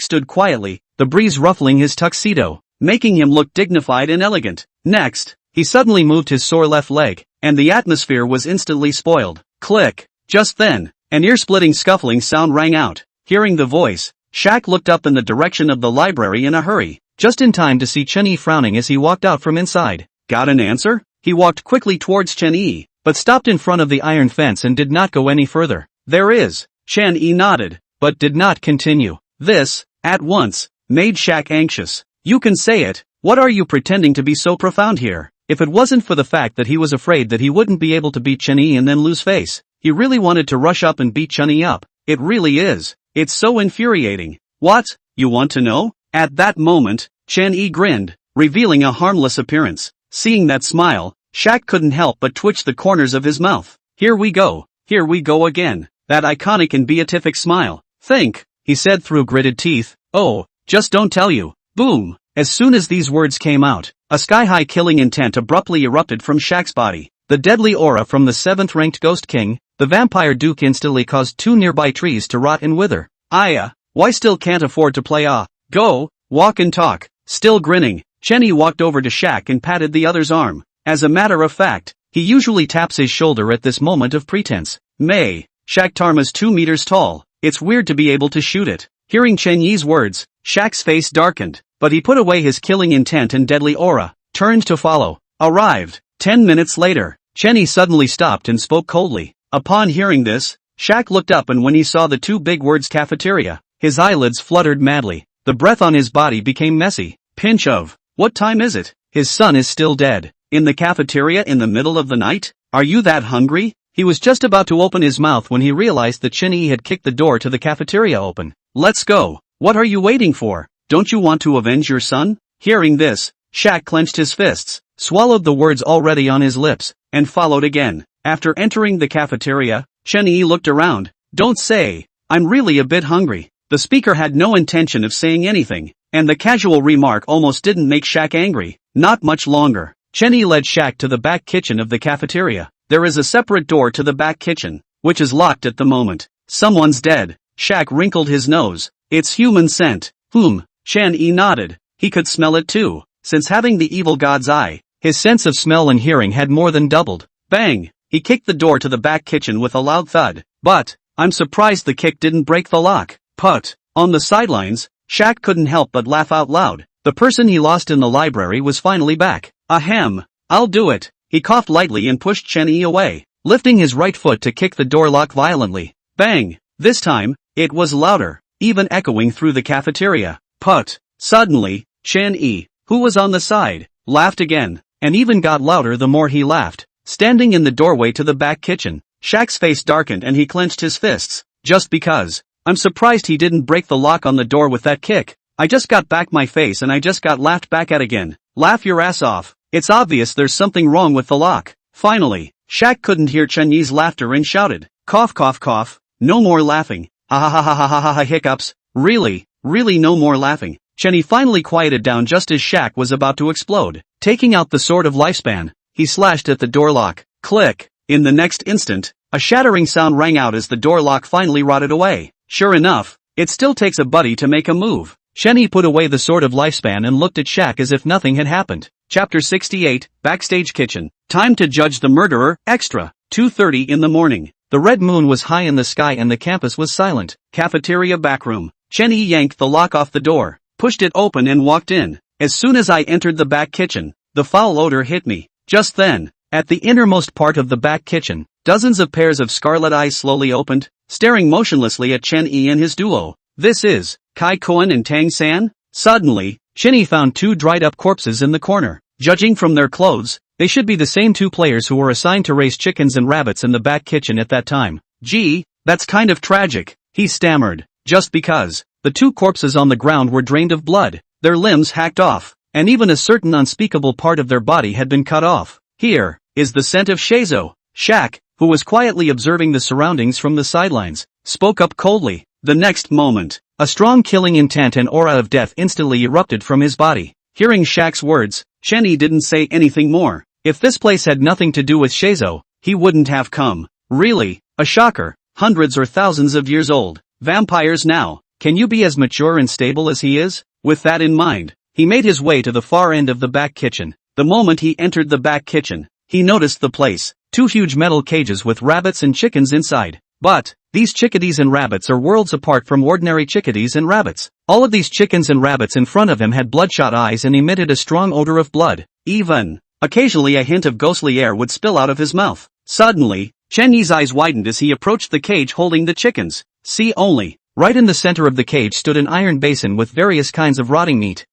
stood quietly, the breeze ruffling his tuxedo, making him look dignified and elegant. Next, he suddenly moved his sore left leg, and the atmosphere was instantly spoiled. Click! Just then, an ear-splitting scuffling sound rang out. Hearing the voice, Shaq looked up in the direction of the library in a hurry, just in time to see Chen Yi frowning as he walked out from inside. Got an answer? He walked quickly towards Chen Yi, but stopped in front of the iron fence and did not go any further. There is. Chen Yi nodded, but did not continue. This, at once, made Shaq anxious. You can say it. What are you pretending to be so profound here? If it wasn't for the fact that he was afraid that he wouldn't be able to beat Chen Yi and then lose face, he really wanted to rush up and beat Chen Yi up. It really is. It's so infuriating. What? You want to know? At that moment, Chen Yi grinned, revealing a harmless appearance. Seeing that smile, Shaq couldn't help but twitch the corners of his mouth. Here we go again. That iconic and beatific smile. Think, he said through gritted teeth. Oh, just don't tell you. Boom! As soon as these words came out, a sky-high killing intent abruptly erupted from Shaq's body. The deadly aura from the 7th-ranked Ghost King, the Vampire Duke, instantly caused 2 nearby trees to rot and wither. Why still can't afford to play go, walk and talk? Still grinning, Chen Yi walked over to Shaq and patted the other's arm. As a matter of fact, he usually taps his shoulder at this moment of pretense. Shaq Tarma's 2 meters tall. It's weird to be able to shoot it. Hearing Chen Yi's words, Shaq's face darkened, but he put away his killing intent and deadly aura, turned to follow. Arrived. 10 minutes later, Chen Yi suddenly stopped and spoke coldly. Upon hearing this, Shaq looked up, and when he saw the 2 big words cafeteria, his eyelids fluttered madly. The breath on his body became messy. Pinch of. What time is it? His son is still dead. In the cafeteria in the middle of the night? Are you that hungry? He was just about to open his mouth when he realized that Chen Yi had kicked the door to the cafeteria open. Let's go. What are you waiting for? Don't you want to avenge your son? Hearing this, Shaq clenched his fists, swallowed the words already on his lips, and followed again. After entering the cafeteria, Chen Yi looked around. Don't say, I'm really a bit hungry. The speaker had no intention of saying anything, and the casual remark almost didn't make Shaq angry. Not much longer. Chen Yi led Shaq to the back kitchen of the cafeteria. There is a separate door to the back kitchen, which is locked at the moment. Someone's dead. Shaq wrinkled his nose. It's human scent. Chen Yi nodded. He could smell it too. Since having the evil god's eye, his sense of smell and hearing had more than doubled. Bang! He kicked the door to the back kitchen with a loud thud. But, I'm surprised the kick didn't break the lock. Put. On the sidelines, Shaq couldn't help but laugh out loud. The person he lost in the library was finally back. Ahem. I'll do it. He coughed lightly and pushed Chen Yi away, lifting his right foot to kick the door lock violently. Bang! This time, it was louder, even echoing through the cafeteria. Put. Suddenly, Chen Yi, who was on the side, laughed again, and even got louder the more he laughed. Standing in the doorway to the back kitchen, Shaq's face darkened and he clenched his fists. Just because. I'm surprised he didn't break the lock on the door with that kick. I just got back my face and I just got laughed back at again. Laugh your ass off. It's obvious there's something wrong with the lock. Finally, Shaq couldn't hear Chen Yi's laughter and shouted. Cough cough cough. No more laughing. Ha ha ha ha ha ha ha hiccups. Really no more laughing. Chenny finally quieted down just as Shaq was about to explode. Taking out the sword of lifespan, he slashed at the door lock. Click! In the next instant, a shattering sound rang out as the door lock finally rotted away. Sure enough, it still takes a buddy to make a move. Chenny put away the sword of lifespan and looked at Shaq as if nothing had happened. Chapter 68, Backstage Kitchen. Time to judge the murderer, extra. 2:30 in the morning. The red moon was high in the sky and the campus was silent. Cafeteria backroom. Chenny yanked the lock off the door, pushed it open and walked in. As soon as I entered the back kitchen, the foul odor hit me. Just then, at the innermost part of the back kitchen, dozens of pairs of scarlet eyes slowly opened, staring motionlessly at Chen-Yi and his duo. This is Kai Koen and Tang San? Suddenly, Chenny found two dried-up corpses in the corner. Judging from their clothes, they should be the same two players who were assigned to raise chickens and rabbits in the back kitchen at that time. Gee, that's kind of tragic, he stammered. Just because. The two corpses on the ground were drained of blood, their limbs hacked off, and even a certain unspeakable part of their body had been cut off. Here is the scent of Shizou. Shaq, who was quietly observing the surroundings from the sidelines, spoke up coldly. The next moment, a strong killing intent and aura of death instantly erupted from his body. Hearing Shaq's words, Chenny didn't say anything more. If this place had nothing to do with Shizou, he wouldn't have come. Really, a shocker, hundreds or thousands of years old. Vampires now, can you be as mature and stable as he is? With that in mind, he made his way to the far end of the back kitchen. The moment he entered the back kitchen, he noticed the place. Two huge metal cages with rabbits and chickens inside. But, these chickadees and rabbits are worlds apart from ordinary chickadees and rabbits. All of these chickens and rabbits in front of him had bloodshot eyes and emitted a strong odor of blood. Even, occasionally a hint of ghostly air would spill out of his mouth. Suddenly, Chen-Yi's eyes widened as he approached the cage holding the chickens. See only, right in the center of the cage stood an iron basin with various kinds of rotting meat.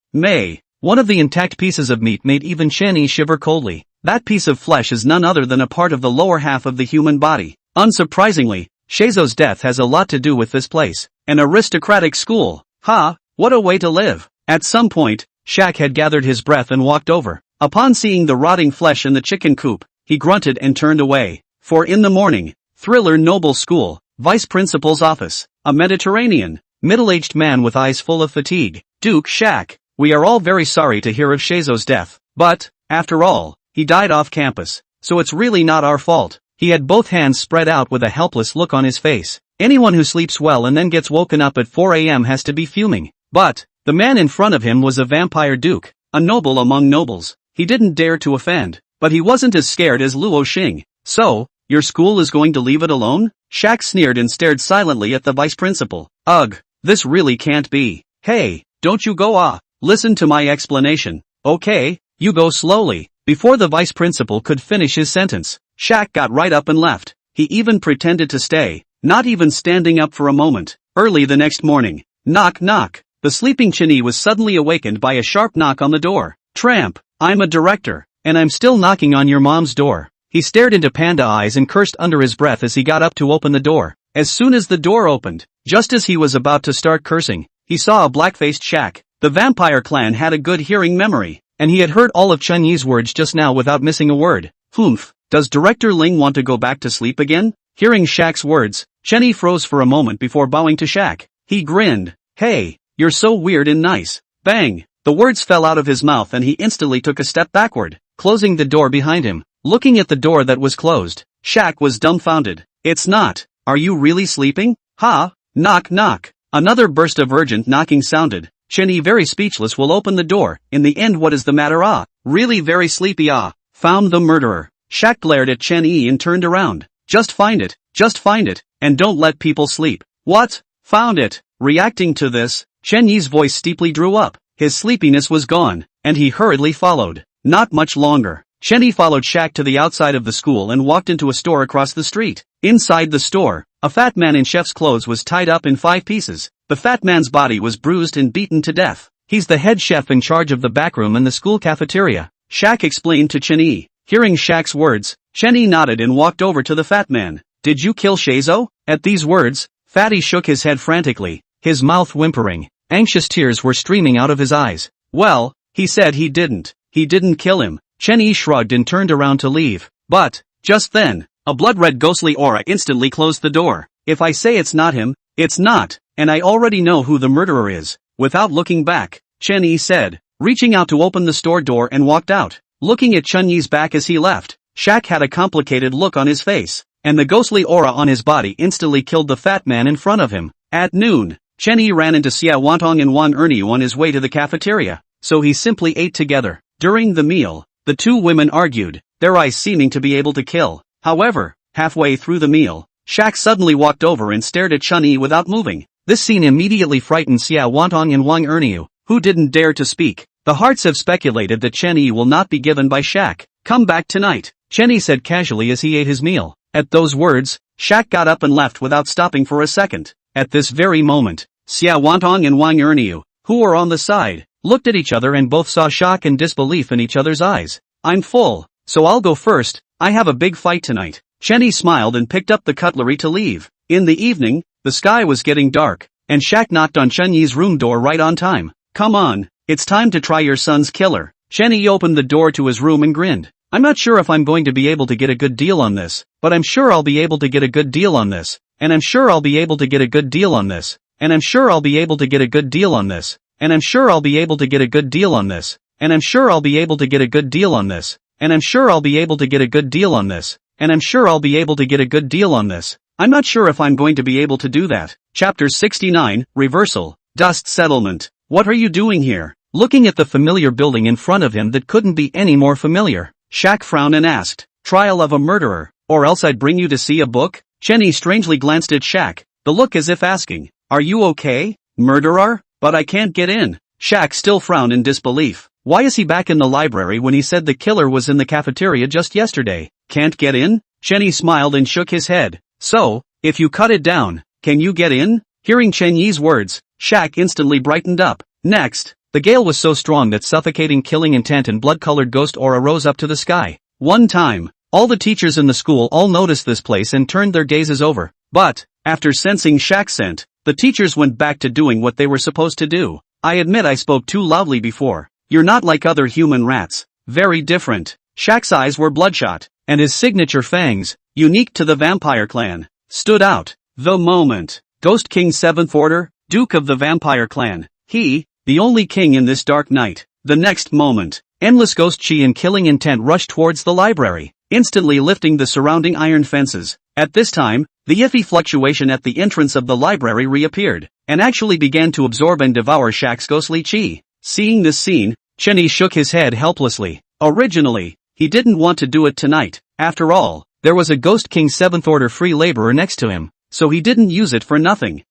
One of the intact pieces of meat made even Chen-Yi shiver coldly. That piece of flesh is none other than a part of the lower half of the human body. Unsurprisingly, Shizou's death has a lot to do with this place. An aristocratic school. Ha, what a way to live. At some point, Shaq had gathered his breath and walked over. Upon seeing the rotting flesh in the chicken coop, he grunted and turned away. For in the morning, Thriller Noble School, Vice Principal's office, a Mediterranean, middle-aged man with eyes full of fatigue. Duke Shaq, we are all very sorry to hear of Shizou's death. But, after all, he died off campus, so it's really not our fault. He had both hands spread out with a helpless look on his face. Anyone who sleeps well and then gets woken up at 4 a.m. has to be fuming. But, the man in front of him was a vampire duke, a noble among nobles. He didn't dare to offend, but he wasn't as scared as Luo Xing. So, your school is going to leave it alone? Shaq sneered and stared silently at the vice principal. Ugh, this really can't be. Hey, don't you go listen to my explanation. Okay, you go slowly. Before the vice principal could finish his sentence, Shaq got right up and left. He even pretended to stay, not even standing up for a moment. Early the next morning, knock knock, the sleeping Chenny was suddenly awakened by a sharp knock on the door. Tramp, I'm a director, and I'm still knocking on your mom's door. He stared into panda eyes and cursed under his breath as he got up to open the door. As soon as the door opened, just as he was about to start cursing, he saw a black-faced Shaq. The vampire clan had a good hearing memory, and he had heard all of Chen-Yi's words just now without missing a word. Humph, does Director Ling want to go back to sleep again? Hearing Shaq's words, Chen-Yi froze for a moment before bowing to Shaq. He grinned. Hey, you're so weird and nice. Bang! The words fell out of his mouth and he instantly took a step backward, closing the door behind him. Looking at the door that was closed, Shaq was dumbfounded. It's not. Are you really sleeping? Ha! Knock knock. Another burst of urgent knocking sounded. Chen-Yi, very speechless, will open the door. In the end, what is the matter? Really very sleepy. Found the murderer. Shaq glared at Chen-Yi and turned around. Just find it, and don't let people sleep. What? Found it. Reacting to this, Chen-Yi's voice steeply drew up. His sleepiness was gone, and he hurriedly followed. Not much longer. Chen-Yi followed Shaq to the outside of the school and walked into a store across the street. Inside the store, a fat man in chef's clothes was tied up in 5 pieces. The fat man's body was bruised and beaten to death. He's the head chef in charge of the backroom in the school cafeteria, Shaq explained to Chen-Yi. Hearing Shaq's words, Chen-Yi nodded and walked over to the fat man. Did you kill Shizou? At these words, Fatty shook his head frantically, his mouth whimpering. Anxious tears were streaming out of his eyes. Well, he said he didn't. He didn't kill him. Chen-Yi shrugged and turned around to leave. But, just then, a blood-red ghostly aura instantly closed the door. If I say it's not him, it's not, and I already know who the murderer is. Without looking back, Chen Yi said, reaching out to open the store door and walked out. Looking at Chen Yi's back as he left, Shaq had a complicated look on his face, and the ghostly aura on his body instantly killed the fat man in front of him. At noon, Chen Yi ran into Xia Wantong and Wang Erniu on his way to the cafeteria, so he simply ate together. During the meal, the two women argued, their eyes seeming to be able to kill. However, halfway through the meal, Shaq suddenly walked over and stared at Chen Yi without moving. This scene immediately frightened Xia Wantong and Wang Erniu, who didn't dare to speak. The hearts have speculated that Chen Yi will not be given by Shaq. Come back tonight, Chen Yi said casually as he ate his meal. At those words, Shaq got up and left without stopping for a second. At this very moment, Xia Wantong and Wang Erniu, who were on the side, looked at each other and both saw shock and disbelief in each other's eyes. I'm full, so I'll go first, I have a big fight tonight. Chen Yi smiled and picked up the cutlery to leave. In the evening, the sky was getting dark, and Shaq knocked on Chen Yi's room door right on time. Come on, it's time to try your son's killer. Chen Yi opened the door to his room and grinned. I'm not sure if I'm going to be able to get a good deal on this, but I'm sure I'll be able to get a good deal on this, and I'm sure I'll be able to get a good deal on this, and I'm sure I'll be able to get a good deal on this, and I'm sure I'll be able to get a good deal on this, and I'm sure I'll be able to get a good deal on this, and I'm sure I'll be able to get a good deal on this, and I'm sure I'll be able to get a good deal on this. I'm not sure if I'm going to be able to do that. Chapter 69, Reversal. Dust Settlement. What are you doing here? Looking at the familiar building in front of him that couldn't be any more familiar, Shaq frowned and asked, Trial of a murderer, or else I'd bring you to see a book? Chen Yi strangely glanced at Shaq, the look as if asking, Are you okay, murderer? But I can't get in. Shaq still frowned in disbelief. Why is he back in the library when he said the killer was in the cafeteria just yesterday? Can't get in? Chen Yi smiled and shook his head. So, if you cut it down, can you get in? Hearing Chen Yi's words, Shaq instantly brightened up. Next, the gale was so strong that suffocating killing intent and blood-colored ghost aura rose up to the sky. One time, all the teachers in the school all noticed this place and turned their gazes over. But, after sensing Shaq's scent, the teachers went back to doing what they were supposed to do. I admit I spoke too loudly before. You're not like other human rats. Very different. Shaq's eyes were bloodshot, and his signature fangs, unique to the vampire clan, stood out. The moment. Ghost King 7th Order, Duke of the Vampire Clan. He, the only king in this dark night. The next moment, endless ghost chi and killing intent rushed towards the library, instantly lifting the surrounding iron fences. At this time, the iffy fluctuation at the entrance of the library reappeared, and actually began to absorb and devour Shaq's ghostly chi. Seeing this scene, Chen Yi shook his head helplessly. Originally, he didn't want to do it tonight. After all, there was a Ghost King 7th Order free laborer next to him, so he didn't use it for nothing.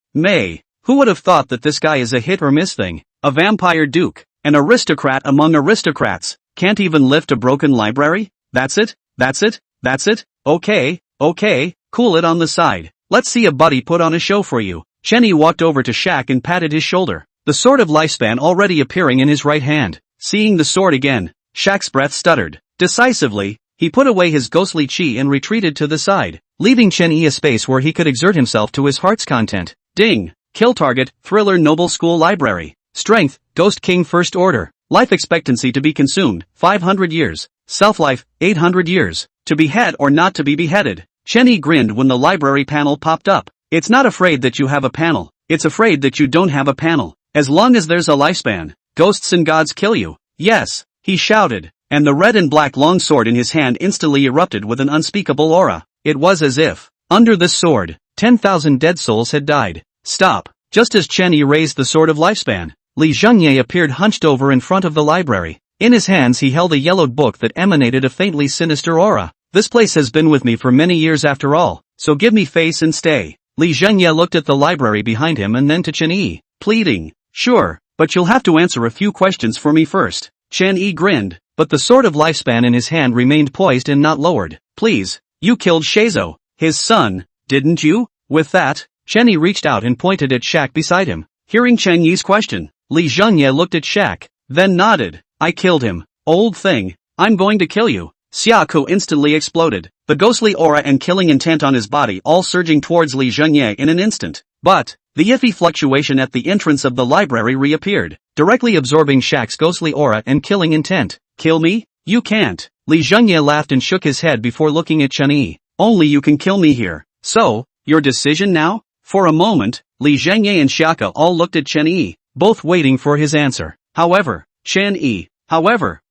Who would have thought that this guy is a hit or miss thing? A vampire duke, an aristocrat among aristocrats, can't even lift a broken library? That's it? Okay, cool it on the side. Let's see a buddy put on a show for you. Chen Yi walked over to Shaq and patted his shoulder, the sword of lifespan already appearing in his right hand. Seeing the sword again, Shaq's breath stuttered. Decisively, he put away his ghostly chi and retreated to the side, leaving Chen Yi a space where he could exert himself to his heart's content. Ding! Kill target, Thriller Noble School Library. Strength, Ghost King 1st Order. Life expectancy to be consumed, 500 years. Self-life, 800 years. To behead or not to be beheaded. Chen Yi grinned when the library panel popped up. It's not afraid that you have a panel. It's afraid that you don't have a panel. As long as there's a lifespan, ghosts and gods kill you. Yes, he shouted, and the red and black long sword in his hand instantly erupted with an unspeakable aura. It was as if, under this sword, 10,000 dead souls had died. Stop. Just as Chen Yi raised the sword of lifespan, Li Zhengye appeared hunched over in front of the library. In his hands he held a yellowed book that emanated a faintly sinister aura. This place has been with me for many years after all, so give me face and stay. Li Zhengye looked at the library behind him and then to Chen Yi, pleading. Sure, but you'll have to answer a few questions for me first. Chen Yi grinned, but the sword of lifespan in his hand remained poised and not lowered. Please, you killed Shizou, his son, didn't you? With that, Chen Yi reached out and pointed at Shaq beside him. Hearing Chen Yi's question, Li Zhengye looked at Shaq, then nodded. I killed him. Old thing, I'm going to kill you. Xiaku instantly exploded, the ghostly aura and killing intent on his body all surging towards Li Zhengye in an instant. But, the iffy fluctuation at the entrance of the library reappeared, directly absorbing Shaq's ghostly aura and killing intent. Kill me? You can't. Li Zhengye laughed and shook his head before looking at Chen Yi. Only you can kill me here. So, your decision now? For a moment, Li Zhengye and Xiaka all looked at Chen Yi, both waiting for his answer. However,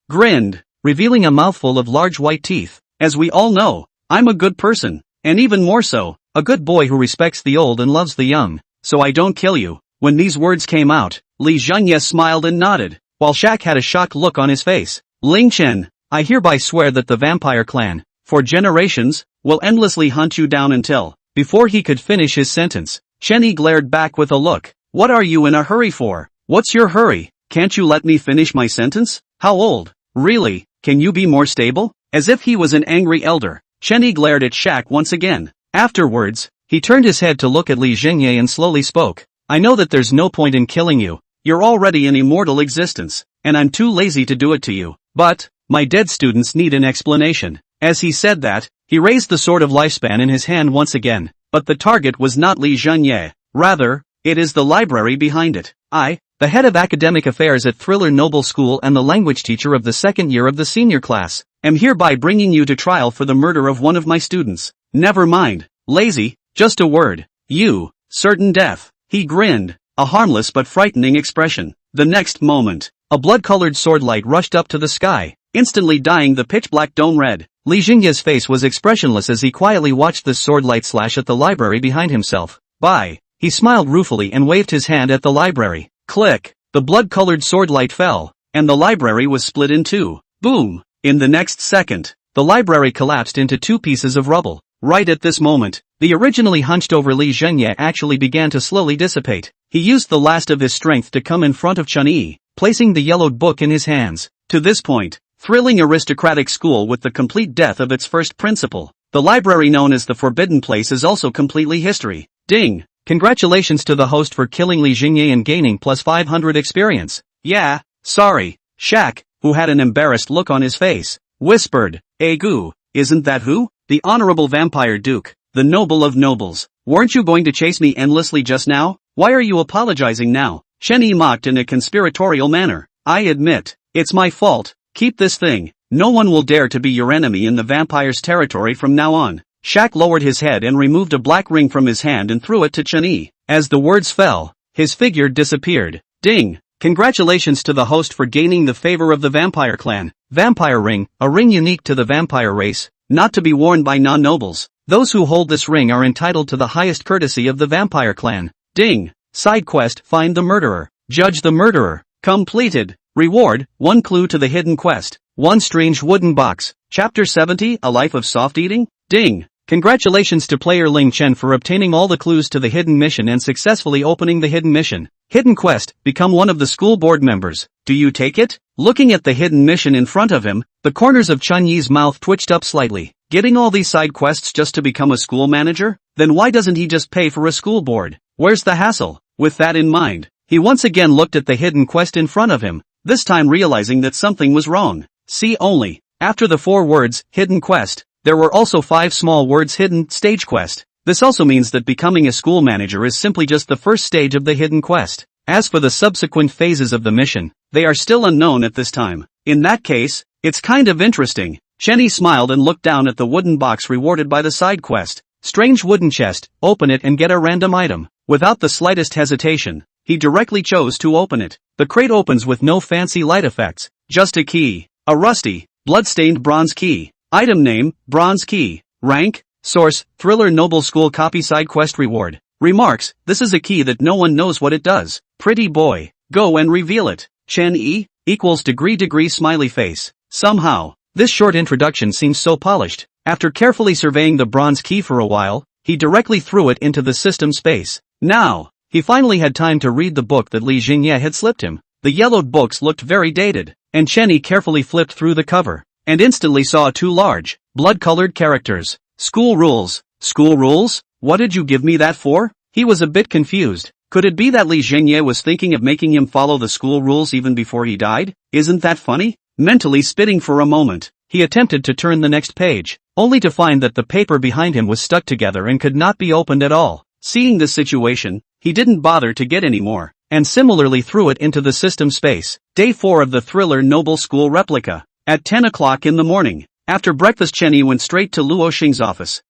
grinned, revealing a mouthful of large white teeth. As we all know, I'm a good person, and even more so, a good boy who respects the old and loves the young, so I don't kill you. When these words came out, Li Zhengye smiled and nodded, while Shaq had a shocked look on his face. Ling Chen, I hereby swear that the vampire clan, for generations, will endlessly hunt you down until. Before he could finish his sentence, Chen Yi glared back with a look. What are you in a hurry for? What's your hurry? Can't you let me finish my sentence? How old? Really? Can you be more stable? As if he was an angry elder, Chen Yi glared at Shaq once again. Afterwards, he turned his head to look at Li Zhengye and slowly spoke. I know that there's no point in killing you. You're already in immortal existence, and I'm too lazy to do it to you. But, my dead students need an explanation. As he said that, he raised the sword of lifespan in his hand once again, but the target was not Li Zhengye. Rather, it is the library behind it. I, the head of academic affairs at Thriller Noble School and the language teacher of the second year of the senior class, am hereby bringing you to trial for the murder of one of my students. Never mind, lazy, just a word. You, certain death. He grinned, a harmless but frightening expression. The next moment, a blood-colored sword light rushed up to the sky, instantly dyeing the pitch-black dome red. Li Zhengye's face was expressionless as he quietly watched the sword light slash at the library behind himself. Bye. He smiled ruefully and waved his hand at the library. Click. The blood-colored sword light fell, and the library was split in two. Boom. In the next second, the library collapsed into two pieces of rubble. Right at this moment, the originally hunched-over Li Zhengye actually began to slowly dissipate. He used the last of his strength to come in front of Chen Yi, placing the yellowed book in his hands. To this point, thrilling aristocratic school with the complete death of its first principal, the library known as the Forbidden Place is also completely history. Ding! Congratulations to the host for killing Li Zhengye and gaining plus 500 experience. Yeah, sorry. Shaq, who had an embarrassed look on his face, whispered, Egu, isn't that who? The Honorable Vampire Duke, the noble of nobles. Weren't you going to chase me endlessly just now? Why are you apologizing now? Chen Yi mocked in a conspiratorial manner. I admit, it's my fault. Keep this thing. No one will dare to be your enemy in the vampire's territory from now on. Shaq lowered his head and removed a black ring from his hand and threw it to Chen Yi. As the words fell, his figure disappeared. Ding! Congratulations to the host for gaining the favor of the vampire clan. Vampire ring, a ring unique to the vampire race, not to be worn by non-nobles. Those who hold this ring are entitled to the highest courtesy of the vampire clan. Ding! Side quest, find the murderer. Judge the murderer. Completed. Reward, 1 clue to the hidden quest. 1 strange wooden box. Chapter 70, A Life of Soft Eating? Ding! Congratulations to player Ling Chen for obtaining all the clues to the hidden mission and successfully opening the hidden mission. Hidden quest, become one of the school board members. Do you take it? Looking at the hidden mission in front of him, the corners of Chen Yi's mouth twitched up slightly. Getting all these side quests just to become a school manager? Then why doesn't he just pay for a school board? Where's the hassle? With that in mind, he once again looked at the hidden quest in front of him, this time realizing that something was wrong. See only. After the 4 words, hidden quest, there were also 5 small words hidden, stage quest. This also means that becoming a school manager is simply just the first stage of the hidden quest. As for the subsequent phases of the mission, they are still unknown at this time. In that case, it's kind of interesting. Chen Yi smiled and looked down at the wooden box rewarded by the side quest. Strange wooden chest, open it and get a random item. Without the slightest hesitation, he directly chose to open it. The crate opens with no fancy light effects, just a key. A rusty, blood-stained bronze key. Item name, bronze key. Rank, source, Thriller Noble School copy side quest reward. Remarks, this is a key that no one knows what it does. Pretty boy, go and reveal it. Chen Yi, equals degree smiley face. Somehow, this short introduction seems so polished. After carefully surveying the bronze key for a while, he directly threw it into the system space. Now, he finally had time to read the book that Li Zhengye had slipped him. The yellowed books looked very dated, and Chen Yi carefully flipped through the cover, and instantly saw 2 large, blood-colored characters. School rules. School rules? What did you give me that for? He was a bit confused. Could it be that Li Zhengye was thinking of making him follow the school rules even before he died? Isn't that funny? Mentally spitting for a moment, he attempted to turn the next page, only to find that the paper behind him was stuck together and could not be opened at all. Seeing this situation, he didn't bother to get any more, and similarly threw it into the system space. Day 4 of the Thriller Noble School replica. At 10 o'clock in the morning, after breakfast Chen Yi went straight to Luo Xing's office.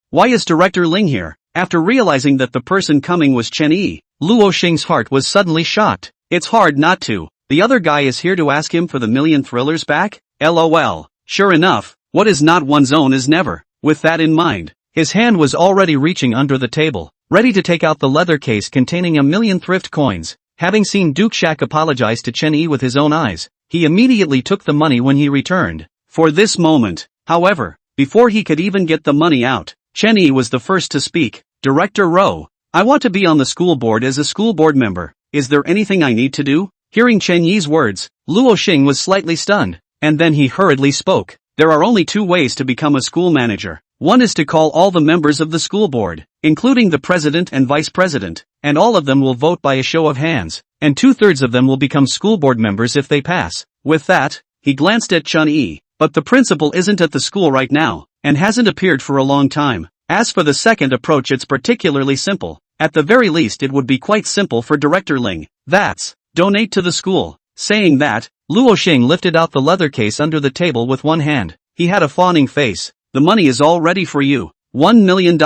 Why is Director Ling here? After realizing that the person coming was Chen Yi, Luo Xing's heart was suddenly shocked. It's hard not to. The other guy is here to ask him for the million thrillers back? LOL. Sure enough, what is not one's own is never. With that in mind, his hand was already reaching under the table, ready to take out the leather case containing 1,000,000 thrift coins. Having seen Duke Shaq apologize to Chen Yi with his own eyes, he immediately took the money when he returned. For this moment, however, before he could even get the money out, Chen Yi was the first to speak. Director Rowe, I want to be on the school board as a school board member. Is there anything I need to do? Hearing Chen Yi's words, Luo Xing was slightly stunned, and then he hurriedly spoke. There are only 2 ways to become a school manager. One is to call all the members of the school board, including the president and vice president, and all of them will vote by a show of hands, and 2/3 of them will become school board members if they pass. With that, he glanced at Chen Yi, but the principal isn't at the school right now, and hasn't appeared for a long time. As for the second approach, it's particularly simple. At the very least it would be quite simple for Director Ling. That's, donate to the school. Saying that, Luo Xing lifted out the leather case under the table with one hand. He had a fawning face. The money is all ready for you. $1 million,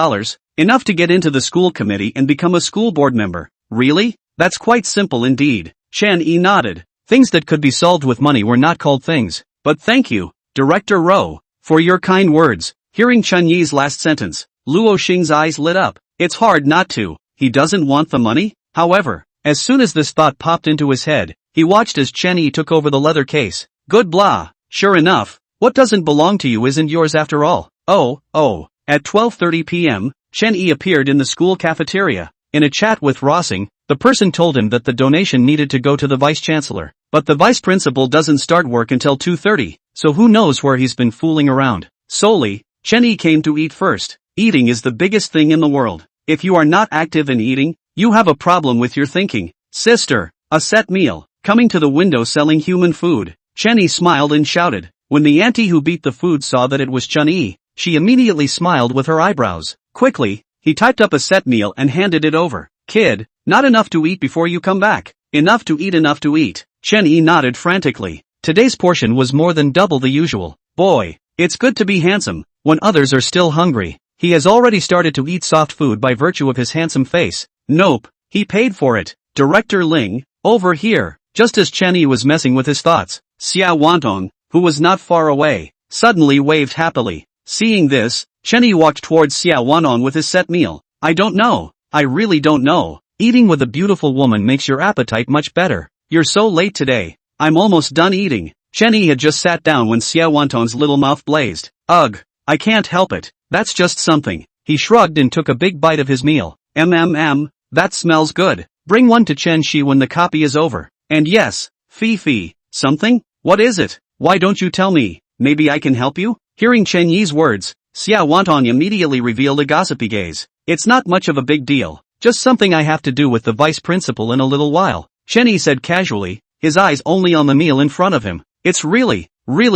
enough to get into the school committee and become a school board member. Really? That's quite simple indeed. Chen Yi nodded. Things that could be solved with money were not called things. But thank you, Director Rowe, for your kind words. Hearing Chen Yi's last sentence, Luo Xing's eyes lit up. It's hard not to. He doesn't want the money? However, as soon as this thought popped into his head, he watched as Chen Yi took over the leather case. Good blah. Sure enough, what doesn't belong to you isn't yours after all. Oh. At 12:30 p.m., Chen Yi appeared in the school cafeteria. In a chat with Rossing, the person told him that the donation needed to go to the vice-chancellor. But the vice-principal doesn't start work until 2:30, so who knows where he's been fooling around. Solely, Chen Yi came to eat first. Eating is the biggest thing in the world. If you are not active in eating, you have a problem with your thinking. Sister, a set meal. Coming to the window selling human food, Chen Yi smiled and shouted. When the auntie who beat the food saw that it was Chen Yi, she immediately smiled with her eyebrows. Quickly, he typed up a set meal and handed it over. Kid, not enough to eat before you come back. Enough to eat. Chen Yi nodded frantically. Today's portion was more than double the usual. Boy, it's good to be handsome, when others are still hungry. He has already started to eat soft food by virtue of his handsome face. Nope, he paid for it. Director Ling, over here. Just as Chen Yi was messing with his thoughts, Xiao Wantong, who was not far away, suddenly waved happily. Seeing this, Chen Yi walked towards Xiao Wantong with his set meal. I don't know. I really don't know. Eating with a beautiful woman makes your appetite much better. You're so late today. I'm almost done eating. Chen Yi had just sat down when Xiao Wantong's little mouth blazed. Ugh, I can't help it. That's just something. He shrugged and took a big bite of his meal. That smells good. Bring one to Chen Shi when the copy is over. And yes, Fifi, something? What is it? Why don't you tell me? Maybe I can help you? Hearing Chen Yi's words, Xiao Wantong immediately revealed a gossipy gaze. It's not much of a big deal. Just something I have to do with the vice principal in a little while. Chen Yi said casually, his eyes only on the meal in front of him. It's really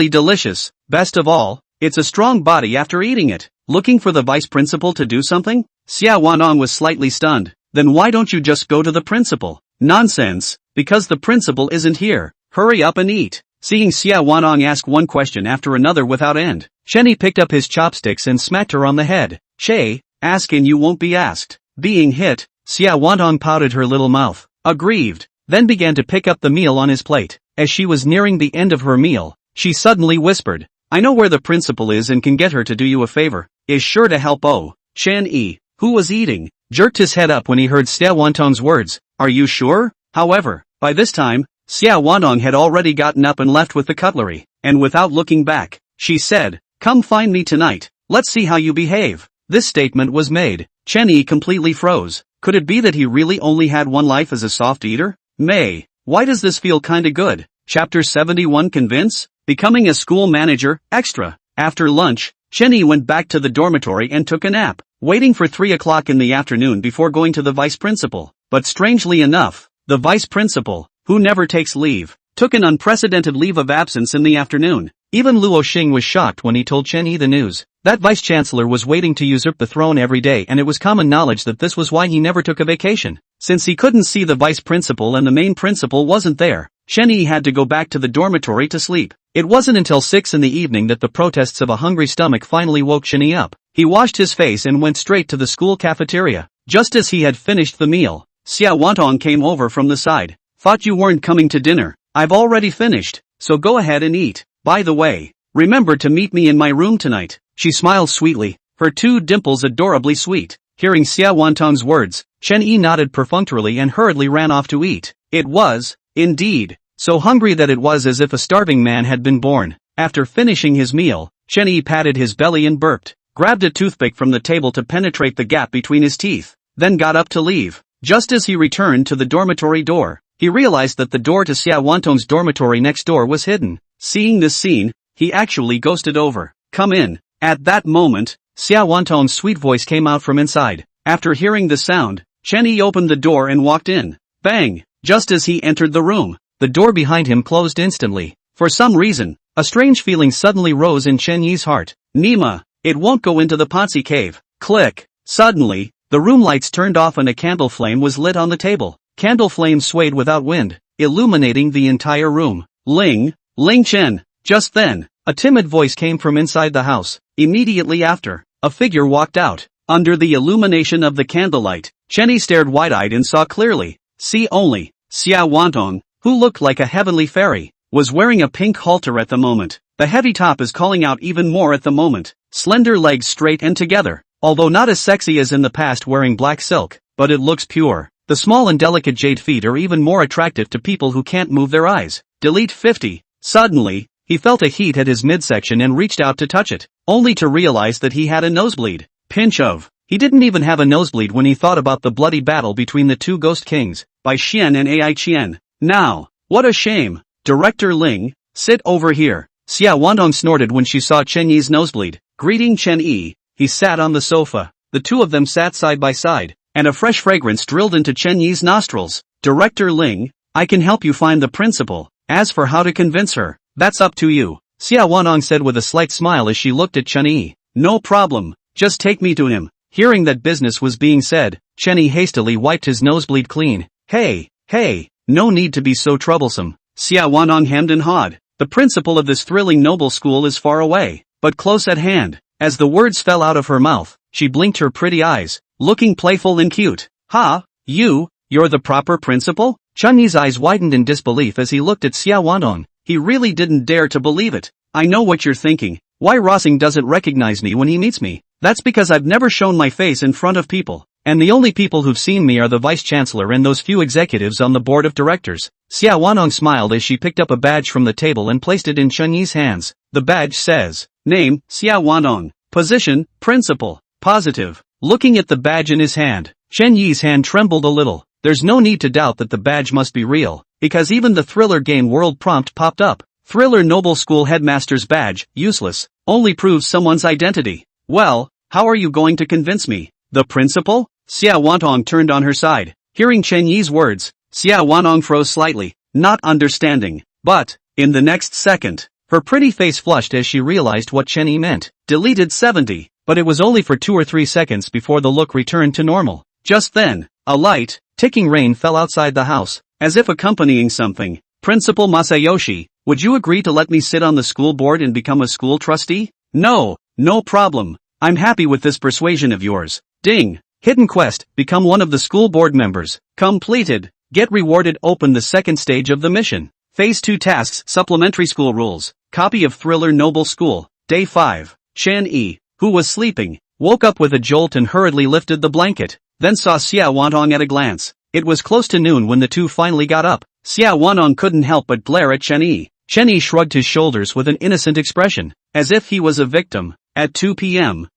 delicious. Best of all, it's a strong body after eating it. Looking for the vice principal to do something? Xiao Wantong was slightly stunned. Then why don't you just go to the principal? Nonsense, because the principal isn't here. Hurry up and eat. Seeing Xiao Wantong ask one question after another without end, Chen Yi picked up his chopsticks and smacked her on the head. Che, ask and you won't be asked. Being hit, Xiao Wantong pouted her little mouth, aggrieved, then began to pick up the meal on his plate. As she was nearing the end of her meal, she suddenly whispered, I know where the principal is and can get her to do you a favor. Is sure to help. Oh, Chen Yi, who was eating, jerked his head up when he heard Xiao Wantong's words. Are you sure? However, by this time, Xiao Wantong had already gotten up and left with the cutlery, and without looking back, she said, come find me tonight. Let's see how you behave. This statement was made. Chen Yi completely froze. Could it be that he really only had one life as a soft eater? May, why does this feel kinda good? Chapter 71 Convince? Becoming a school manager, extra. After lunch, Chen Yi went back to the dormitory and took a nap, waiting for 3 o'clock in the afternoon before going to the vice principal. But strangely enough, the vice principal, who never takes leave, took an unprecedented leave of absence in the afternoon. Even Luo Xing was shocked when he told Chen Yi the news. That vice-chancellor was waiting to usurp the throne every day, and it was common knowledge that this was why he never took a vacation. Since he couldn't see the vice principal and the main principal wasn't there, Chen Yi had to go back to the dormitory to sleep. It wasn't until 6 in the evening that the protests of a hungry stomach finally woke Chen Yi up. He washed his face and went straight to the school cafeteria. Just as he had finished the meal, Xiao Wantong came over from the side. Thought you weren't coming to dinner. I've already finished, so go ahead and eat. By the way, remember to meet me in my room tonight. She smiled sweetly, her two dimples adorably sweet. Hearing Xia Wantong's words, Chen Yi nodded perfunctorily and hurriedly ran off to eat. It was, indeed, so hungry that it was as if a starving man had been born. After finishing his meal, Chen Yi patted his belly and burped, grabbed a toothpick from the table to penetrate the gap between his teeth, then got up to leave. Just as he returned to the dormitory door, he realized that the door to Xia Wantong's dormitory next door was hidden. Seeing this scene, he actually ghosted over. Come in. At that moment, Xia Wantong's sweet voice came out from inside. After hearing the sound, Chen Yi opened the door and walked in. Bang! Just as he entered the room, the door behind him closed instantly. For some reason, a strange feeling suddenly rose in Chen Yi's heart. Nima, it won't go into the Potsy cave. Click! Suddenly, the room lights turned off and a candle flame was lit on the table. Candle flame swayed without wind, illuminating the entire room. Ling Chen! Just then, a timid voice came from inside the house. Immediately after, a figure walked out. Under the illumination of the candlelight, Chen Yi stared wide-eyed and saw clearly. See only, Xia Wantong, who looked like a heavenly fairy, was wearing a pink halter at the moment. The heavy top is calling out even more at the moment. Slender legs straight and together, although not as sexy as in the past wearing black silk, but it looks pure. The small and delicate jade feet are even more attractive to people who can't move their eyes. Delete 50. Suddenly, he felt a heat at his midsection and reached out to touch it, only to realize that he had a nosebleed. Pinch of. He didn't even have a nosebleed when he thought about the bloody battle between the two ghost kings, Bai Xian and Ai Qian. Now, what a shame. Director Ling, sit over here. Xia Wantong snorted when she saw Chen Yi's nosebleed. Greeting Chen Yi, he sat on the sofa. The two of them sat side by side, and a fresh fragrance drilled into Chen Yi's nostrils. Director Ling, I can help you find the principal. As for how to convince her, that's up to you, Xia Wantong said with a slight smile as she looked at Chen Yi. No problem, just take me to him. Hearing that business was being said, Chen Yi hastily wiped his nosebleed clean. Hey, no need to be so troublesome. Xia Wantong hemmed and hawed. The principal of this thrilling noble school is far away, but close at hand. As the words fell out of her mouth, she blinked her pretty eyes, looking playful and cute. Ha, you're the proper principal? Chen Yi's eyes widened in disbelief as he looked at Xia Wantong. He really didn't dare to believe it. I know what you're thinking. Why Rossing doesn't recognize me when he meets me? That's because I've never shown my face in front of people. And the only people who've seen me are the vice-chancellor and those few executives on the board of directors. Xia Wantong smiled as she picked up a badge from the table and placed it in Chen Yi's hands. The badge says, Name, Xia Wantong. Position, Principal. Positive. Looking at the badge in his hand, Chen Yi's hand trembled a little. There's no need to doubt that the badge must be real, because even the Thriller Game World prompt popped up. Thriller Noble School Headmaster's badge, useless, only proves someone's identity. Well, how are you going to convince me? The principal? Xia Wantong turned on her side. Hearing Chen Yi's words, Xia Wantong froze slightly, not understanding. But, in the next second, her pretty face flushed as she realized what Chen Yi meant. Deleted 70, but it was only for 2 or 3 seconds before the look returned to normal. Just then, a light, ticking rain fell outside the house, as if accompanying something. Principal Masayoshi, would you agree to let me sit on the school board and become a school trustee? No problem. I'm happy with this persuasion of yours. Ding. Hidden quest, become one of the school board members. Completed. Get rewarded. Open the second stage of the mission. Phase 2 tasks, supplementary school rules. Copy of Thriller Noble School. Day 5. Chen Yi, who was sleeping, woke up with a jolt and hurriedly lifted the blanket, then saw Xia Wantong at a glance. It was close to noon when the two finally got up. Xia Wantong couldn't help but glare at Chen Yi. Chen Yi shrugged his shoulders with an innocent expression, as if he was a victim. At 2 p.m.,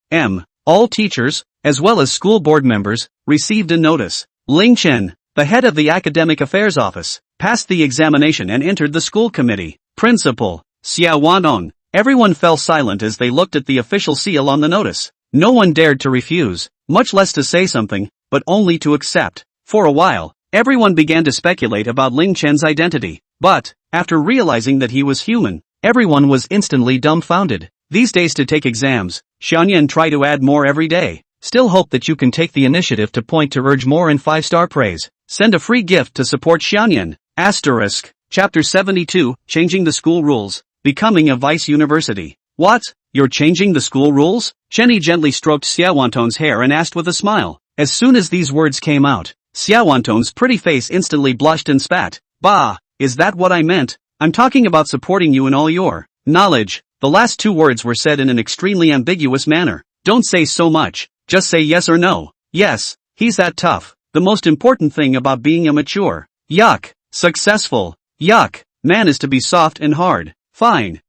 all teachers, as well as school board members, received a notice. Ling Chen, the head of the Academic Affairs Office, passed the examination and entered the school committee. Principal, Xia Wantong. Everyone fell silent as they looked at the official seal on the notice. No one dared to refuse, much less to say something, but only to accept. For a while, everyone began to speculate about Ling Chen's identity. But, after realizing that he was human, everyone was instantly dumbfounded. These days to take exams, Xianyan try to add more every day. Still hope that you can take the initiative to point to urge more and 5-star praise. Send a free gift to support Xianyan. Asterisk. Chapter 72, Changing the School Rules. Becoming a Vice University. What? You're changing the school rules? Chen Yi gently stroked Xia Wantong's hair and asked with a smile. As soon as these words came out, Xia Wantong's pretty face instantly blushed and spat. Bah! is that what I meant? I'm talking about supporting you in all your knowledge. The last two words were said in an extremely ambiguous manner. Don't say so much, just say yes or no. Yes, he's that tough. The most important thing about being a mature, successful, man is to be soft and hard. Fine,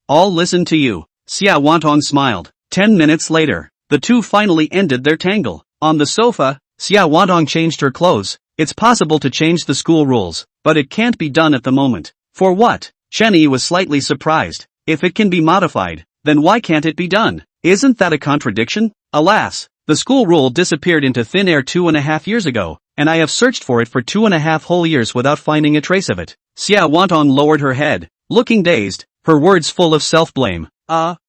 I'll listen to you. Xia Wantong smiled. 10 minutes later, the two finally ended their tangle. On the sofa, Xia Wantong changed her clothes. It's possible to change the school rules, but it can't be done at the moment. For what? Chen Yi was slightly surprised. If it can be modified, then why can't it be done? Isn't that a contradiction? Alas, the school rule disappeared into thin air 2.5 years ago, and I have searched for it for 2.5 whole years without finding a trace of it. Xia Wantong lowered her head, looking dazed, her words full of self-blame.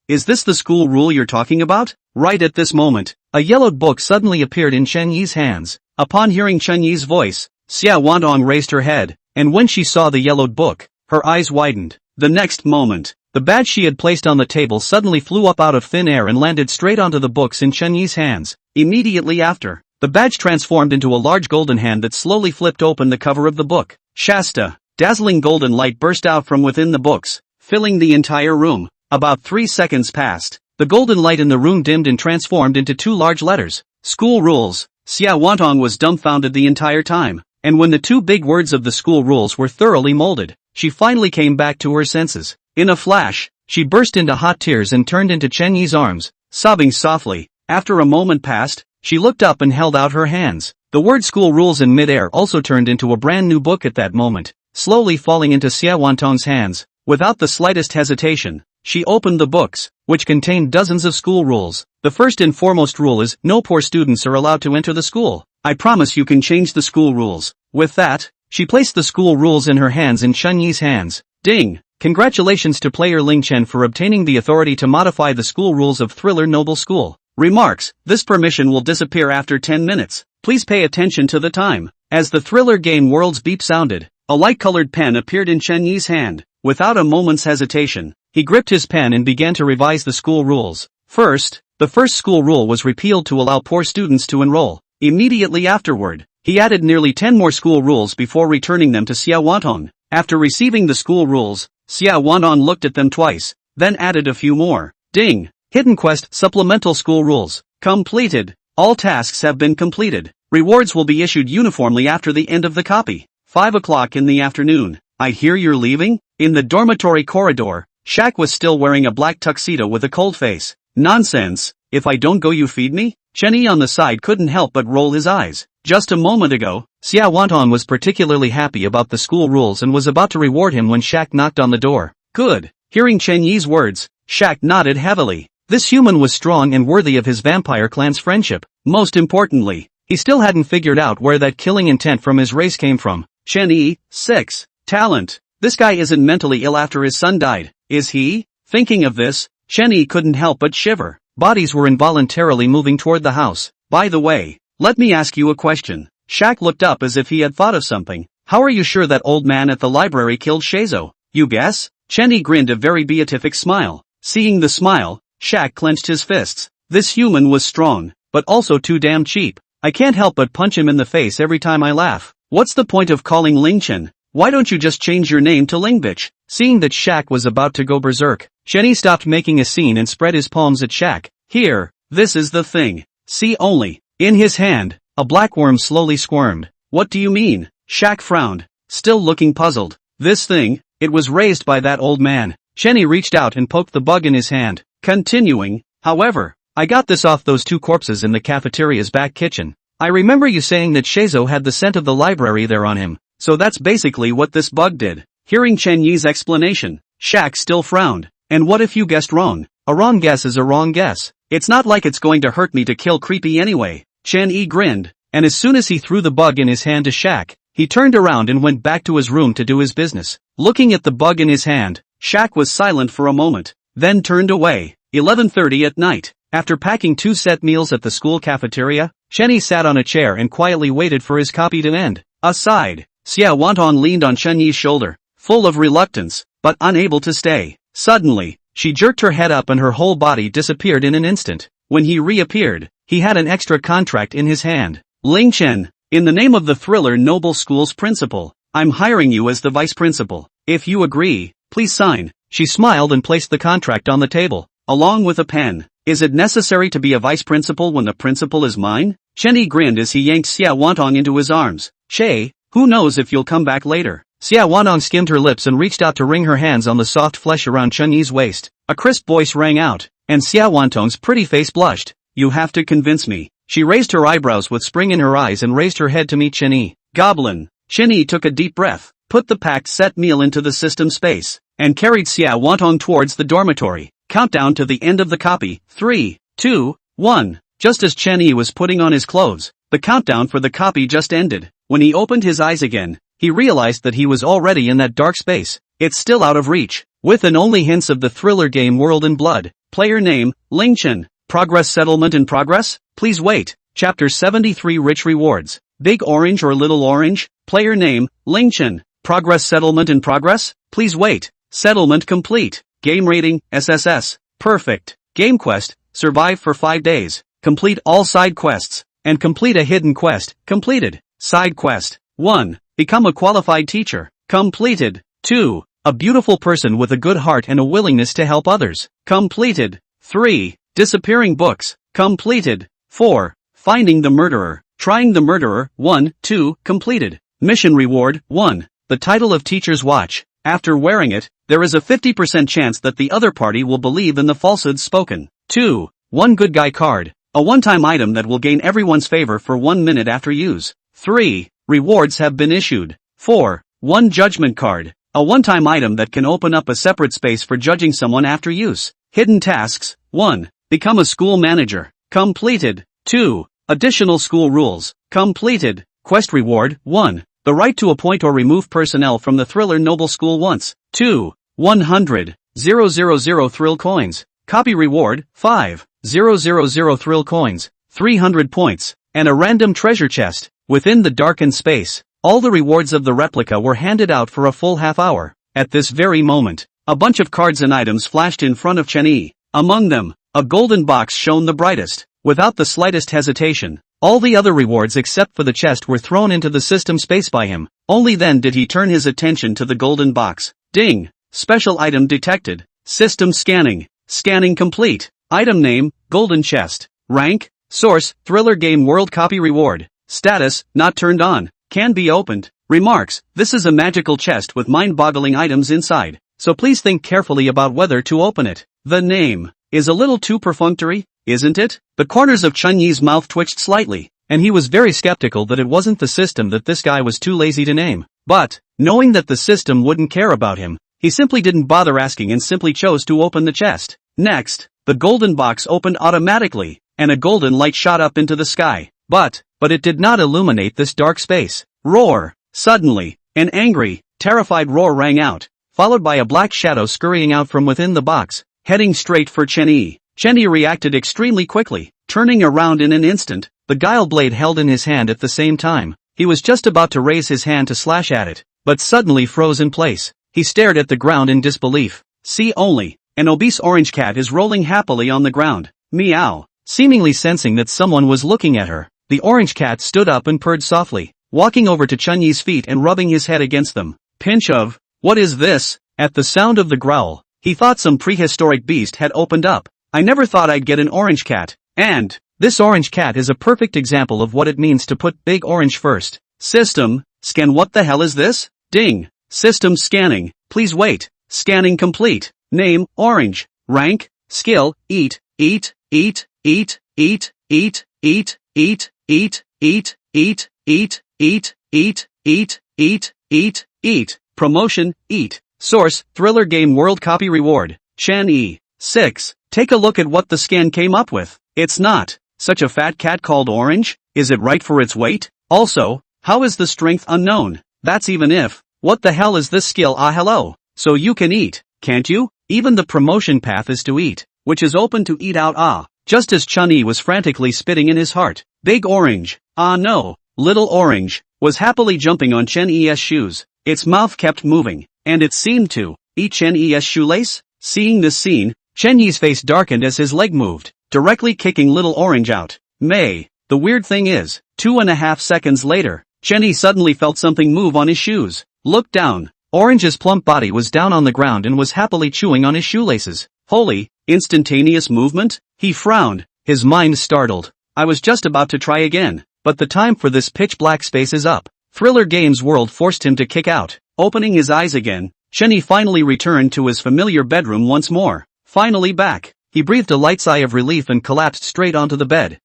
Is this the school rule you're talking about? Right at this moment, a yellowed book suddenly appeared in Chen Yi's hands. Upon hearing Chen Yi's voice, Xia Wantong raised her head, and when she saw the yellowed book, her eyes widened. The next moment, the badge she had placed on the table suddenly flew up out of thin air and landed straight onto the books in Chen Yi's hands. Immediately after, the badge transformed into a large golden hand that slowly flipped open the cover of the book. Shasta, dazzling golden light burst out from within the books, filling the entire room. About 3 seconds passed. The golden light in the room dimmed and transformed into 2 large letters. School rules. Xia Wantong was dumbfounded the entire time, and when the 2 big words of the school rules were thoroughly molded, she finally came back to her senses. In a flash, she burst into hot tears and turned into Chen Yi's arms, sobbing softly. After a moment passed, she looked up and held out her hands. The word school rules in mid-air also turned into a brand new book at that moment, slowly falling into Xia Wantong's hands. Without the slightest hesitation, she opened the books, which contained dozens of school rules. The first and foremost rule is, no poor students are allowed to enter the school. I promise you can change the school rules. With that, she placed the school rules in her hands in Chen Yi's hands. Ding! Congratulations to player Ling Chen for obtaining the authority to modify the school rules of Thriller Noble School. Remarks: this permission will disappear after 10 minutes. Please pay attention to the time. As the Thriller game world's beep sounded, a light-colored pen appeared in Chen Yi's hand. Without a moment's hesitation, he gripped his pen and began to revise the school rules. First, the first school rule was repealed to allow poor students to enroll. Immediately afterward, he added nearly 10 more school rules before returning them to Xia Wantong. After receiving the school rules, Xia Wantong looked at them twice, then added a few more. Ding! Hidden Quest Supplemental School Rules. Completed. All tasks have been completed. Rewards will be issued uniformly after the end of the copy. 5 o'clock in the afternoon. I hear you're leaving? In the dormitory corridor, Shaq was still wearing a black tuxedo with a cold face. Nonsense. If I don't go you feed me? Chen Yi on the side couldn't help but roll his eyes. Just a moment ago, Xia Wantong was particularly happy about the school rules and was about to reward him when Shaq knocked on the door. Good. Hearing Chen Yi's words, Shaq nodded heavily. This human was strong and worthy of his vampire clan's friendship. Most importantly, he still hadn't figured out where that killing intent from his race came from. Chen Yi, 6. Talent. This guy isn't mentally ill after his son died, is he? Thinking of this, Chen Yi couldn't help but shiver. Bodies were involuntarily moving toward the house. By the way, let me ask you a question. Shaq looked up as if he had thought of something. How are you sure that old man at the library killed Shaizo? You guess? Chen Yi grinned a very beatific smile. Seeing the smile, Shaq clenched his fists. This human was strong, but also too damn cheap. I can't help but punch him in the face every time I laugh. What's the point of calling Ling Chen? Why don't you just change your name to Ling Bitch? Seeing that Shaq was about to go berserk, Chen Yi stopped making a scene and spread his palms at Shaq. Here, this is the thing. See only. In his hand, a black worm slowly squirmed. What do you mean? Shaq frowned, still looking puzzled. This thing, it was raised by that old man. Chen Yi reached out and poked the bug in his hand. Continuing, however, I got this off those 2 corpses in the cafeteria's back kitchen. I remember you saying that Shaizo had the scent of the library there on him, so that's basically what this bug did. Hearing Chen Yi's explanation, Shaq still frowned. And what if you guessed wrong? A wrong guess is a wrong guess. It's not like it's going to hurt me to kill Creepy anyway. Chen Yi grinned, and as soon as he threw the bug in his hand to Shaq, he turned around and went back to his room to do his business. Looking at the bug in his hand, Shaq was silent for a moment, then turned away. 11:30 at night. After packing 2 set meals at the school cafeteria, Chen Yi sat on a chair and quietly waited for his copy to end. Aside, Xia Wantong leaned on Chen Yi's shoulder, full of reluctance, but unable to stay. Suddenly, she jerked her head up and her whole body disappeared in an instant. When he reappeared, he had an extra contract in his hand. Ling Chen, in the name of the Thriller Noble School's principal, I'm hiring you as the vice principal. If you agree, please sign. She smiled and placed the contract on the table, along with a pen. Is it necessary to be a vice principal when the principal is mine? Chen Yi grinned as he yanked Xia Wantong into his arms. Che, who knows if you'll come back later. Xia Wantong skimmed her lips and reached out to wring her hands on the soft flesh around Chen Yi's waist. A crisp voice rang out, and Xia Wantong's pretty face blushed. You have to convince me. She raised her eyebrows with spring in her eyes and raised her head to meet Chen Yi. Goblin. Chen Yi took a deep breath, put the packed set meal into the system space, and carried Xia Wantong towards the dormitory. Countdown to the end of the copy. 3, 2, 1. Just as Chen Yi was putting on his clothes, the countdown for the copy just ended. When he opened his eyes again, he realized that he was already in that dark space. It's still out of reach, with an only hints of the thriller game World in Blood. Player name, Ling Chen. Progress settlement in progress? Please wait. Chapter 73 Rich Rewards. Big Orange or Little Orange? Player name, Ling Chen. Progress settlement in progress? Please wait. Settlement complete. Game rating, SSS. Perfect. Game quest, survive for 5 days. Complete all side quests, and complete a hidden quest. Completed. Side quest. 1. Become a qualified teacher. Completed. 2. A beautiful person with a good heart and a willingness to help others. Completed. 3. Disappearing books. Completed. 4. Finding the murderer. Trying the murderer. 1, 2. Completed. Mission reward. 1. The title of Teacher's Watch. After wearing it, there is a 50% chance that the other party will believe in the falsehoods spoken. 2. 1 good guy card. A one-time item that will gain everyone's favor for 1 minute after use. 3. Rewards have been issued. 4. 1 judgment card. A one-time item that can open up a separate space for judging someone after use. Hidden tasks. 1. Become a school manager. Completed. 2. Additional school rules. Completed. Quest reward. 1. The right to appoint or remove personnel from the Thriller Noble School once. 2. 100,000 thrill coins. Copy reward. 5,000 thrill coins. 300 points. And a random treasure chest. Within the darkened space, all the rewards of the replica were handed out for a full half hour. At this very moment, a bunch of cards and items flashed in front of Chen Yi. Among them, a golden box shone the brightest. Without the slightest hesitation, all the other rewards except for the chest were thrown into the system space by him. Only then did he turn his attention to the golden box. Ding! Special item detected. System scanning. Scanning complete. Item name, golden chest. Rank, source, Thriller Game World Copy Reward. Status, not turned on. Can be opened. Remarks, this is a magical chest with mind-boggling items inside, so please think carefully about whether to open it. The name is a little too perfunctory, isn't it? The corners of Chen Yi's mouth twitched slightly, and he was very skeptical that it wasn't the system that this guy was too lazy to name. But, knowing that the system wouldn't care about him, he simply didn't bother asking and simply chose to open the chest. Next, the golden box opened automatically, and a golden light shot up into the sky. But it did not illuminate this dark space. Roar! Suddenly, an angry, terrified roar rang out, followed by a black shadow scurrying out from within the box, heading straight for Chen Yi. Chen Yi reacted extremely quickly, turning around in an instant, the guile blade held in his hand at the same time. He was just about to raise his hand to slash at it, but suddenly froze in place. He stared at the ground in disbelief. See only, an obese orange cat is rolling happily on the ground. Meow. Seemingly sensing that someone was looking at her, the orange cat stood up and purred softly, walking over to Chen Yi's feet and rubbing his head against them. Pinch of, what is this? At the sound of the growl, he thought some prehistoric beast had opened up. I never thought I'd get an orange cat. And, this orange cat is a perfect example of what it means to put Big Orange first. System, scan. What the hell is this? Ding. System scanning. Please wait. Scanning complete. Name, Orange. Rank, skill, eat, eat, eat, eat, eat, eat, eat, eat, eat, eat, eat, eat, eat, eat, eat, eat, eat, eat. Promotion, eat. Source, Thriller Game World Copy Reward. Chen Yi. 6. Take a look at what the scan came up with. It's not such a fat cat called Orange. Is it right for its weight? Also, how is the strength unknown? That's even if. What the hell is this skill? Ah, hello. So you can eat, can't you? Even the promotion path is to eat, which is open to eat out. Ah. Just as Chen Yi was frantically spitting in his heart, Big Orange, ah no, Little Orange, was happily jumping on Chen Yi's shoes. Its mouth kept moving, and it seemed to eat Chen Yi's shoelace. Seeing this scene, Chen Yi's face darkened as his leg moved, directly kicking Little Orange out. The weird thing is, 2.5 seconds later, Jenny suddenly felt something move on his shoes. Looked down. Orange's plump body was down on the ground and was happily chewing on his shoelaces. Holy, instantaneous movement? He frowned, his mind startled. I was just about to try again, but the time for this pitch black space is up. Thriller Games World forced him to kick out. Opening his eyes again, Chenny finally returned to his familiar bedroom once more. Finally back. He breathed a light sigh of relief and collapsed straight onto the bed.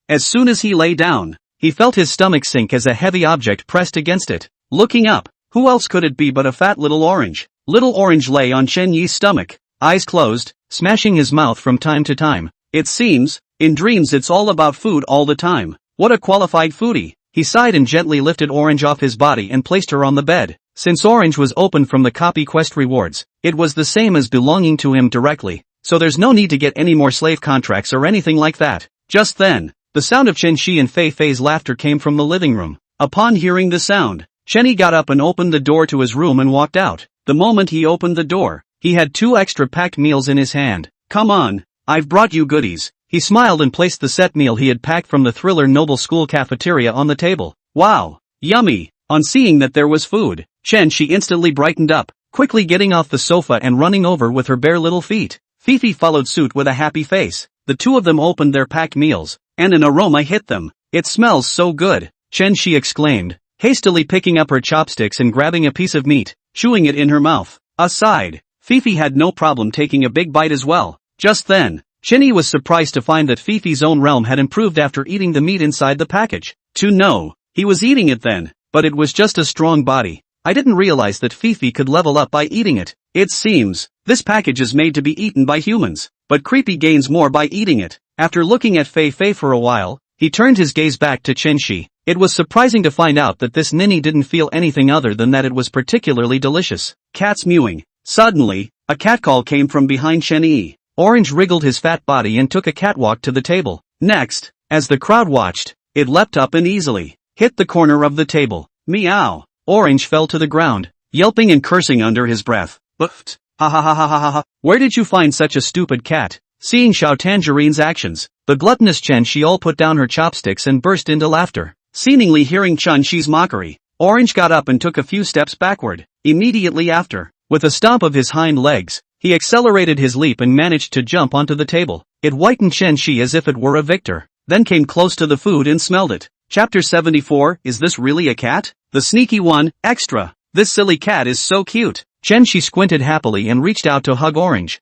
As soon as he lay down, he felt his stomach sink as a heavy object pressed against it. Looking up, who else could it be but a fat little orange? Little Orange lay on Chen Yi's stomach, eyes closed, smashing his mouth from time to time. It seems, in dreams it's all about food all the time. What a qualified foodie. He sighed and gently lifted Orange off his body and placed her on the bed. Since Orange was open from the copy quest rewards, it was the same as belonging to him directly, so there's no need to get any more slave contracts or anything like that. Just then, the sound of Chen Shi and Fei Fei's laughter came from the living room. Upon hearing the sound, Chenny got up and opened the door to his room and walked out. The moment he opened the door, he had 2 extra packed meals in his hand. Come on, I've brought you goodies. He smiled and placed the set meal he had packed from the Thriller Noble School cafeteria on the table. Wow, yummy. On seeing that there was food, Chen Shi instantly brightened up, quickly getting off the sofa and running over with her bare little feet. Fifi followed suit with a happy face. The two of them opened their packed meals, and an aroma hit them. It smells so good, Chen Shi exclaimed, hastily picking up her chopsticks and grabbing a piece of meat, chewing it in her mouth. Aside, Fifi had no problem taking a big bite as well. Just then, Chenny was surprised to find that Fifi's own realm had improved after eating the meat inside the package. He was eating it then, but it was just a strong body. I didn't realize that Fifi could level up by eating it. It seems, this package is made to be eaten by humans, but Creepy gains more by eating it. After looking at Fei Fei for a while, he turned his gaze back to Chen Shi. It was surprising to find out that this ninny didn't feel anything other than that it was particularly delicious. Cats mewing. Suddenly, a catcall came from behind Chen Yi. Orange wriggled his fat body and took a catwalk to the table. Next, as the crowd watched, it leapt up and easily hit the corner of the table. Meow. Orange fell to the ground, yelping and cursing under his breath. Buffed. Ha ha ha ha ha ha. Where did you find such a stupid cat? Seeing Xiao Tangerine's actions, the gluttonous Chen Shi all put down her chopsticks and burst into laughter. Seemingly hearing Chen Shi's mockery, Orange got up and took a few steps backward. Immediately after, with a stomp of his hind legs, he accelerated his leap and managed to jump onto the table. It whitened Chen Shi as if it were a victor, then came close to the food and smelled it. Chapter 74, Is this really a cat? The sneaky one, extra. This silly cat is so cute. Chen Shi squinted happily and reached out to hug Orange.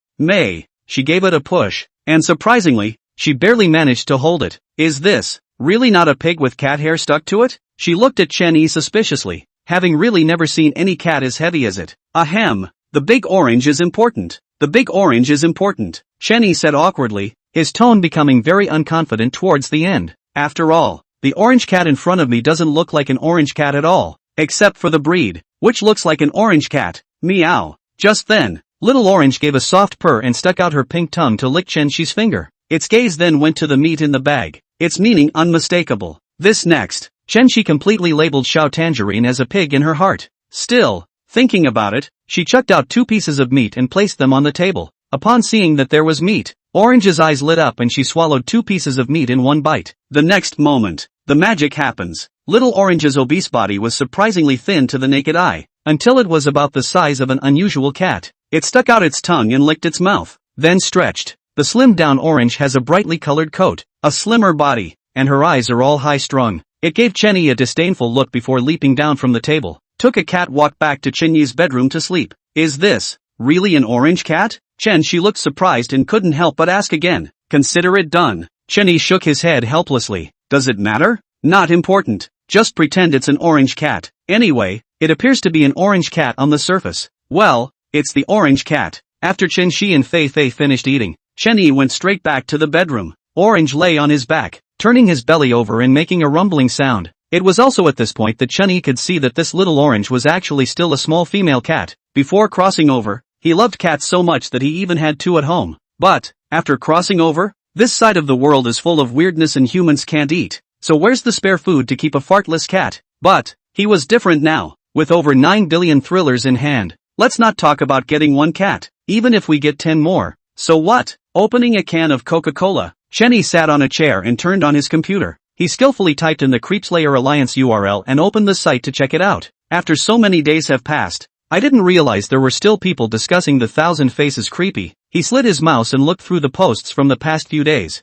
She gave it a push, and surprisingly, she barely managed to hold it. Is this really not a pig with cat hair stuck to it? She looked at Chen Yi suspiciously, having really never seen any cat as heavy as it. Ahem, the big orange is important. The big orange is important, Chen Yi said awkwardly, his tone becoming very unconfident towards the end. After all, the orange cat in front of me doesn't look like an orange cat at all, except for the breed, which looks like an orange cat. Meow. Just then, Little Orange gave a soft purr and stuck out her pink tongue to lick Chen Shi's finger. Its gaze then went to the meat in the bag, its meaning unmistakable. This next, Chen Shi completely labeled Xiao Tangerine as a pig in her heart. Still, thinking about it, she chucked out 2 pieces of meat and placed them on the table. Upon seeing that there was meat, Orange's eyes lit up and she swallowed 2 pieces of meat in one bite. The next moment, the magic happens. Little Orange's obese body was surprisingly thin to the naked eye, until it was about the size of an unusual cat. It stuck out its tongue and licked its mouth, then stretched. The slimmed-down Orange has a brightly colored coat, a slimmer body, and her eyes are all high-strung. It gave Chenny a disdainful look before leaping down from the table. Took a catwalk back to Chenyi's bedroom to sleep. Is this really an orange cat? Chen Shi looked surprised and couldn't help but ask again. Consider it done. Chenny shook his head helplessly. Does it matter? Not important. Just pretend it's an orange cat. Anyway, it appears to be an orange cat on the surface. Well, it's the orange cat. After Chen Shi and Fei Fei finished eating, Chen Yi went straight back to the bedroom. Orange lay on his back, turning his belly over and making a rumbling sound. It was also at this point that Chen Yi could see that this little Orange was actually still a small female cat. Before crossing over, he loved cats so much that he even had 2 at home. But, after crossing over, this side of the world is full of weirdness and humans can't eat. So where's the spare food to keep a fartless cat? But, he was different now, with over 9 billion thrillers in hand. Let's not talk about getting 1 cat, even if we get 10 more. So what? Opening a can of Coca-Cola, Chenny sat on a chair and turned on his computer. He skillfully typed in the Creepslayer Alliance URL and opened the site to check it out. After so many days have passed, I didn't realize there were still people discussing the Thousand Faces creepy. He slid his mouse and looked through the posts from the past few days.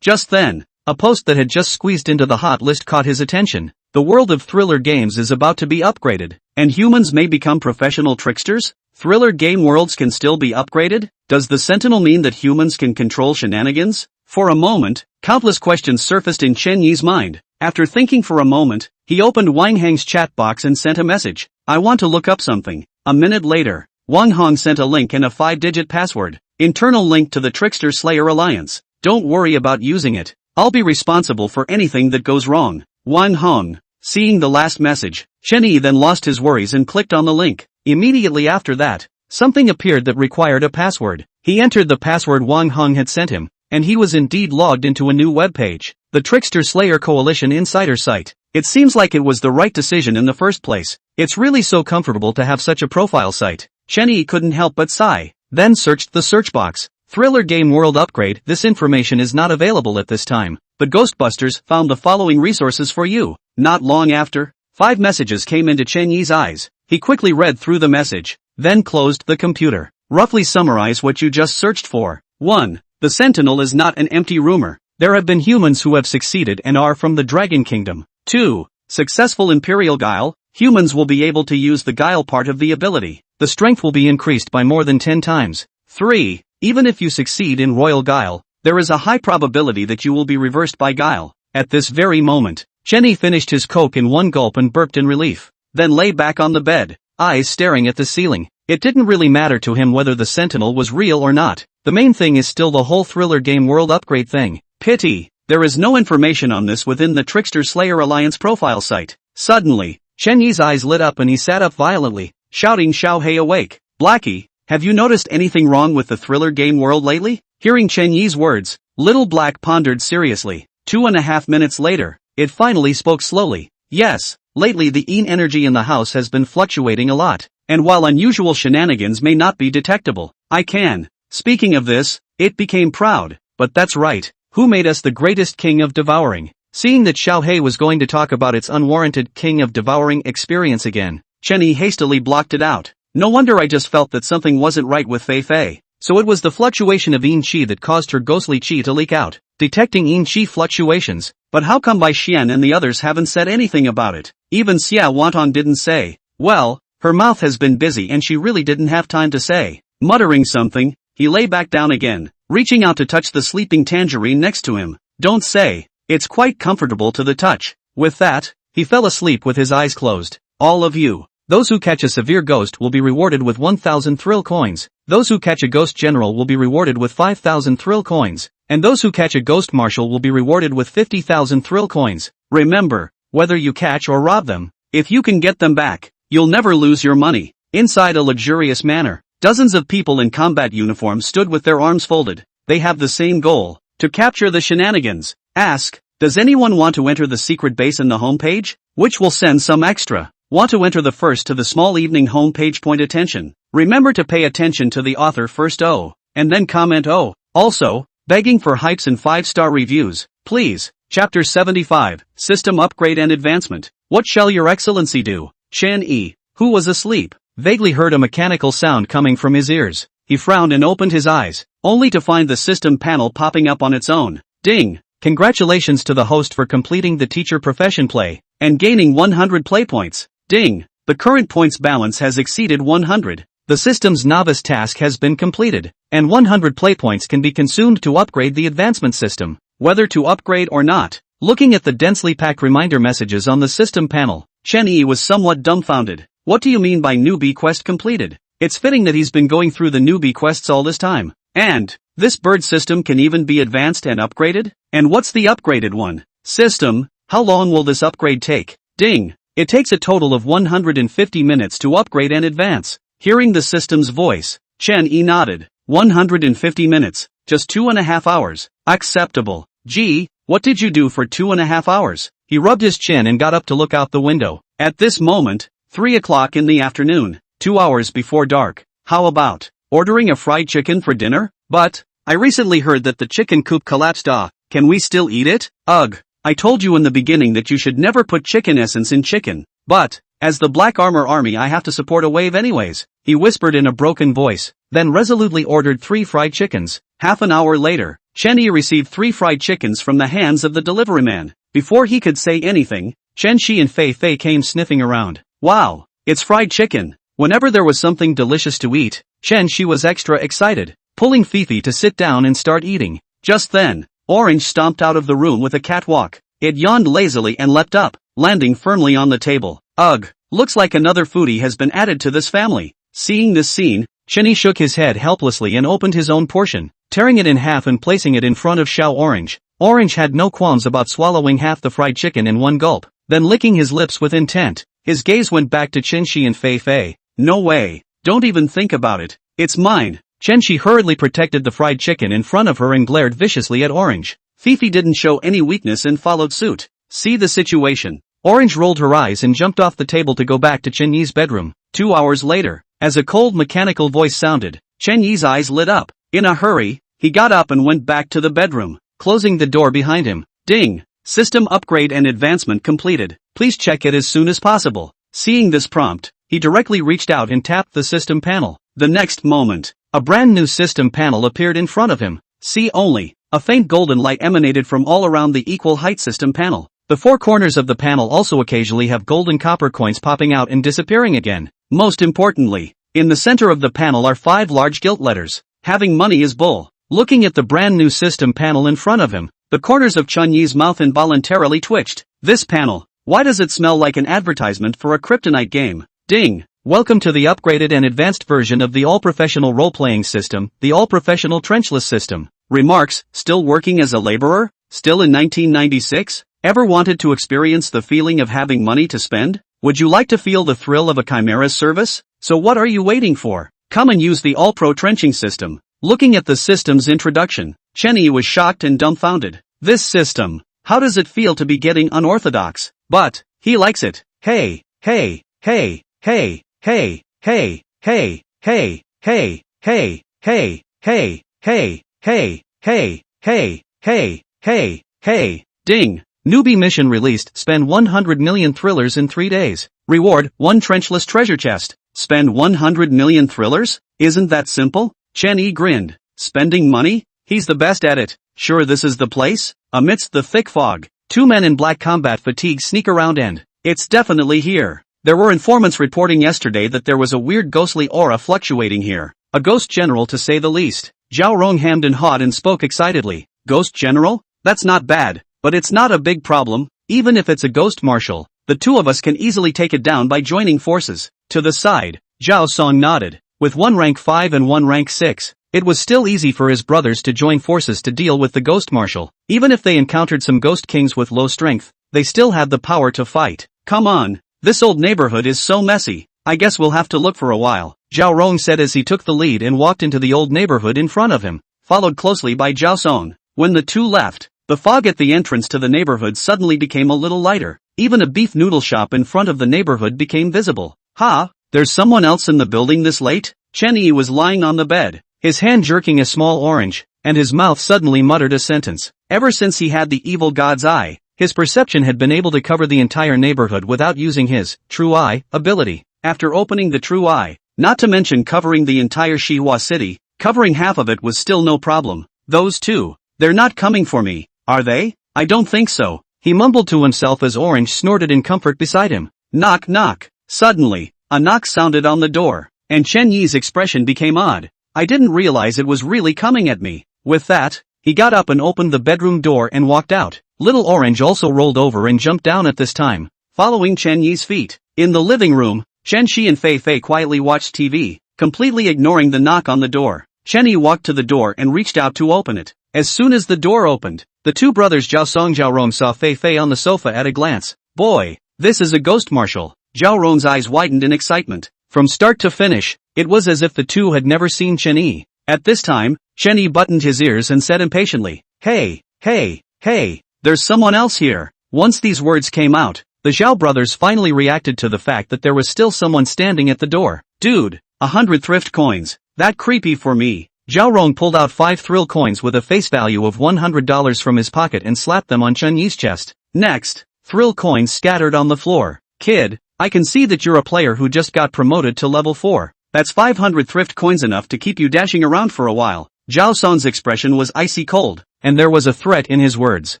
Just then, a post that had just squeezed into the hot list caught his attention. The world of thriller games is about to be upgraded, and humans may become professional tricksters? Thriller game worlds can still be upgraded? Does the Sentinel mean that humans can control shenanigans? For a moment, countless questions surfaced in Chen Yi's mind. After thinking for a moment, he opened Wang Heng's chat box and sent a message. I want to look up something. A minute later, Wang Hong sent a link and a 5-digit password. Internal link to the Trickster Slayer Alliance. Don't worry about using it. I'll be responsible for anything that goes wrong. Wang Hong. Seeing the last message, Chen Yi then lost his worries and clicked on the link. Immediately after that, something appeared that required a password. He entered the password Wang Hong had sent him, and he was indeed logged into a new webpage, the Trickster Slayer Coalition Insider site. It seems like it was the right decision in the first place. It's really so comfortable to have such a profile site. Chen Yi couldn't help but sigh, then searched the search box. Thriller Game World Upgrade. This information is not available at this time, but Ghostbusters found the following resources for you. Not long after, 5 messages came into Chen Yi's eyes. He quickly read through the message, then closed the computer. Roughly summarize what you just searched for. 1. The Sentinel is not an empty rumor. There have been humans who have succeeded and are from the Dragon Kingdom. 2. Successful Imperial Guile. Humans will be able to use the Guile part of the ability. The strength will be increased by more than 10 times. 3. Even if you succeed in Royal Guile, there is a high probability that you will be reversed by Guile. At this very moment, Chen Yi finished his Coke in one gulp and burped in relief, then lay back on the bed, eyes staring at the ceiling. It didn't really matter to him whether the Sentinel was real or not. The main thing is still the whole Thriller Game World upgrade thing. Pity, there is no information on this within the Trickster Slayer Alliance profile site. Suddenly, Chen Yi's eyes lit up and he sat up violently, shouting, Xiaohei awake. Blackie, have you noticed anything wrong with the Thriller Game World lately? Hearing Chen Yi's words, Little Black pondered seriously. 2.5 minutes later, it finally spoke slowly. Yes, lately the Yin energy in the house has been fluctuating a lot, and while unusual shenanigans may not be detectable, I can. Speaking of this, it became proud, but that's right, who made us the greatest king of devouring? Seeing that Xiaohei was going to talk about its unwarranted king of devouring experience again, Chen Yi hastily blocked it out. No wonder I just felt that something wasn't right with Fei Fei. So it was the fluctuation of Yin Qi that caused her ghostly Qi to leak out. Detecting Yin Qi fluctuations, but how come Bai Xian and the others haven't said anything about it? Even Xia Wanton didn't say. Well, her mouth has been busy and she really didn't have time to say. Muttering something, he lay back down again, reaching out to touch the sleeping Tangerine next to him. Don't say, it's quite comfortable to the touch. With that, he fell asleep with his eyes closed. All of you. Those who catch a severe ghost will be rewarded with 1,000 thrill coins. Those who catch a ghost general will be rewarded with 5,000 thrill coins. And those who catch a ghost marshal will be rewarded with 50,000 thrill coins. Remember, whether you catch or rob them, if you can get them back, you'll never lose your money. Inside a luxurious manor, dozens of people in combat uniforms stood with their arms folded. They have the same goal, to capture the shenanigans. Ask, does anyone want to enter the secret base in the homepage? Which will send some extra. Want to enter the first to the small evening homepage? Point attention. Remember to pay attention to the author first and then comment Also, begging for hypes and 5-star reviews, please. Chapter 75, System Upgrade and Advancement. What shall your excellency do? Chen Yi, who was asleep, vaguely heard a mechanical sound coming from his ears. He frowned and opened his eyes, only to find the system panel popping up on its own. Ding! Congratulations to the host for completing the teacher profession play, and gaining 100 play points. Ding! The current points balance has exceeded 100. The system's novice task has been completed, and 100 play points can be consumed to upgrade the advancement system. Whether to upgrade or not. Looking at the densely packed reminder messages on the system panel, Chen Yi was somewhat dumbfounded. What do you mean by newbie quest completed? It's fitting that he's been going through the newbie quests all this time. And, this bird system can even be advanced and upgraded? And what's the upgraded one? System, how long will this upgrade take? Ding! It takes a total of 150 minutes to upgrade and advance. Hearing the system's voice, Chen Yi nodded. 150 minutes, just 2.5 hours. Acceptable. Gee, what did you do for 2.5 hours? He rubbed his chin and got up to look out the window. At this moment, 3 o'clock in the afternoon, 2 hours before dark. How about ordering a fried chicken for dinner? But, I recently heard that the chicken coop collapsed. Can we still eat it? Ugh, I told you in the beginning that you should never put chicken essence in chicken. But, as the Black Armor Army I have to support a wave anyways, he whispered in a broken voice, then resolutely ordered 3 fried chickens. Half an hour later, Chen Yi received 3 fried chickens from the hands of the delivery man. Before he could say anything, Chen Shi and Fei Fei came sniffing around. Wow, it's fried chicken. Whenever there was something delicious to eat, Chen Shi was extra excited, pulling Fifi to sit down and start eating. Just then, Orange stomped out of the room with a catwalk. It yawned lazily and leapt up, landing firmly on the table. Ugh, looks like another foodie has been added to this family. Seeing this scene, Chen Yi shook his head helplessly and opened his own portion, tearing it in half and placing it in front of Xiao Orange. Orange had no qualms about swallowing half the fried chicken in one gulp, then licking his lips with intent. His gaze went back to Chen Shi and Fei Fei. No way, don't even think about it, it's mine. Chen Shi hurriedly protected the fried chicken in front of her and glared viciously at Orange. Fifi didn't show any weakness and followed suit. See the situation. Orange rolled her eyes and jumped off the table to go back to Chen Yi's bedroom. 2 hours later, as a cold mechanical voice sounded, Chen Yi's eyes lit up. In a hurry, he got up and went back to the bedroom, closing the door behind him. Ding! System upgrade and advancement completed. Please check it as soon as possible. Seeing this prompt, he directly reached out and tapped the system panel. The next moment, a brand new system panel appeared in front of him. See only, a faint golden light emanated from all around the equal height system panel. The 4 corners of the panel also occasionally have golden copper coins popping out and disappearing again. Most importantly, in the center of the panel are 5 large gilt letters. Having money is bull. Looking at the brand new system panel in front of him, the corners of Chen Yi's mouth involuntarily twitched. This panel, why does it smell like an advertisement for a kryptonite game? Ding! Welcome to the upgraded and advanced version of the all-professional role-playing system, the all-professional trenchless system. Remarks, still working as a laborer? Still in 1996? Ever wanted to experience the feeling of having money to spend? Would you like to feel the thrill of a chimera's service? So what are you waiting for? Come and use the all-pro trenching system. Looking at the system's introduction, Chen Yi was shocked and dumbfounded. This system, how does it feel to be getting unorthodox? But, he likes it. Hey, hey, hey, hey, hey, hey, hey, hey, hey, hey, hey, hey, hey, hey, hey, hey, hey, hey, hey, ding. Newbie mission released. Spend 100 million thrillers in 3 days. Reward, 1 trenchless treasure chest. Spend 100 million thrillers? Isn't that simple? Chen Yi grinned. Spending money? He's the best at it. Sure, this is the place? Amidst the thick fog, 2 men in black combat fatigue sneak around and, it's definitely here. There were informants reporting yesterday that there was a weird ghostly aura fluctuating here. A ghost general to say the least. Zhao Rong hammed and hawed and spoke excitedly. Ghost general? That's not bad, but it's not a big problem. Even if it's a ghost marshal, the 2 of us can easily take it down by joining forces. To the side, Zhao Song nodded. With 1 rank 5 and 1 rank 6, it was still easy for his brothers to join forces to deal with the ghost marshal. Even if they encountered some ghost kings with low strength, they still had the power to fight. Come on, this old neighborhood is so messy, I guess we'll have to look for a while, Zhao Rong said as he took the lead and walked into the old neighborhood in front of him, followed closely by Zhao Song. When the 2 left, the fog at the entrance to the neighborhood suddenly became a little lighter. Even a beef noodle shop in front of the neighborhood became visible. Ha, there's someone else in the building this late? Chen Yi was lying on the bed, his hand jerking a small orange, and his mouth suddenly muttered a sentence. Ever since he had the evil god's eye, his perception had been able to cover the entire neighborhood without using his true eye ability. After opening the true eye, not to mention covering the entire Xihua city, covering half of it was still no problem. Those 2, they're not coming for me, are they? I don't think so, he mumbled to himself as Orange snorted in comfort beside him. Knock knock. Suddenly, a knock sounded on the door, and Chen Yi's expression became odd. I didn't realize it was really coming at me. With that, he got up and opened the bedroom door and walked out. Little Orange also rolled over and jumped down at this time, following Chen Yi's feet. In the living room, Chen Shi and Fei Fei quietly watched TV, completely ignoring the knock on the door. Chen Yi walked to the door and reached out to open it. As soon as the door opened, the 2 brothers Zhao Song Zhao Rong saw Fei Fei on the sofa at a glance. Boy, this is a ghost marshal. Zhao Rong's eyes widened in excitement. From start to finish, it was as if the 2 had never seen Chen Yi. At this time, Chen Yi buttoned his ears and said impatiently, Hey, hey, hey, there's someone else here. Once these words came out, the Zhao brothers finally reacted to the fact that there was still someone standing at the door. Dude, 100 thrift coins, that creepy for me. Zhao Rong pulled out 5 thrill coins with a face value of $100 from his pocket and slapped them on Chen Yi's chest. Next, thrill coins scattered on the floor. Kid, I can see that you're a player who just got promoted to level 4. That's 500 thrift coins, enough to keep you dashing around for a while. Zhao Song's expression was icy cold, and there was a threat in his words.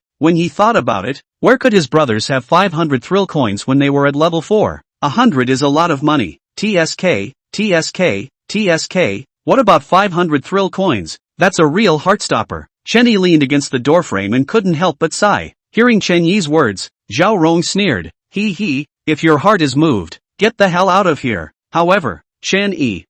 When he thought about it, where could his brothers have 500 thrill coins when they were at level 4? 100 is a lot of money. TSK, TSK, TSK, what about 500 thrill coins? That's a real heartstopper. Chen Yi leaned against the doorframe and couldn't help but sigh. Hearing Chen Yi's words, Zhao Rong sneered. He, if your heart is moved, get the hell out of here. However, Chen Yi,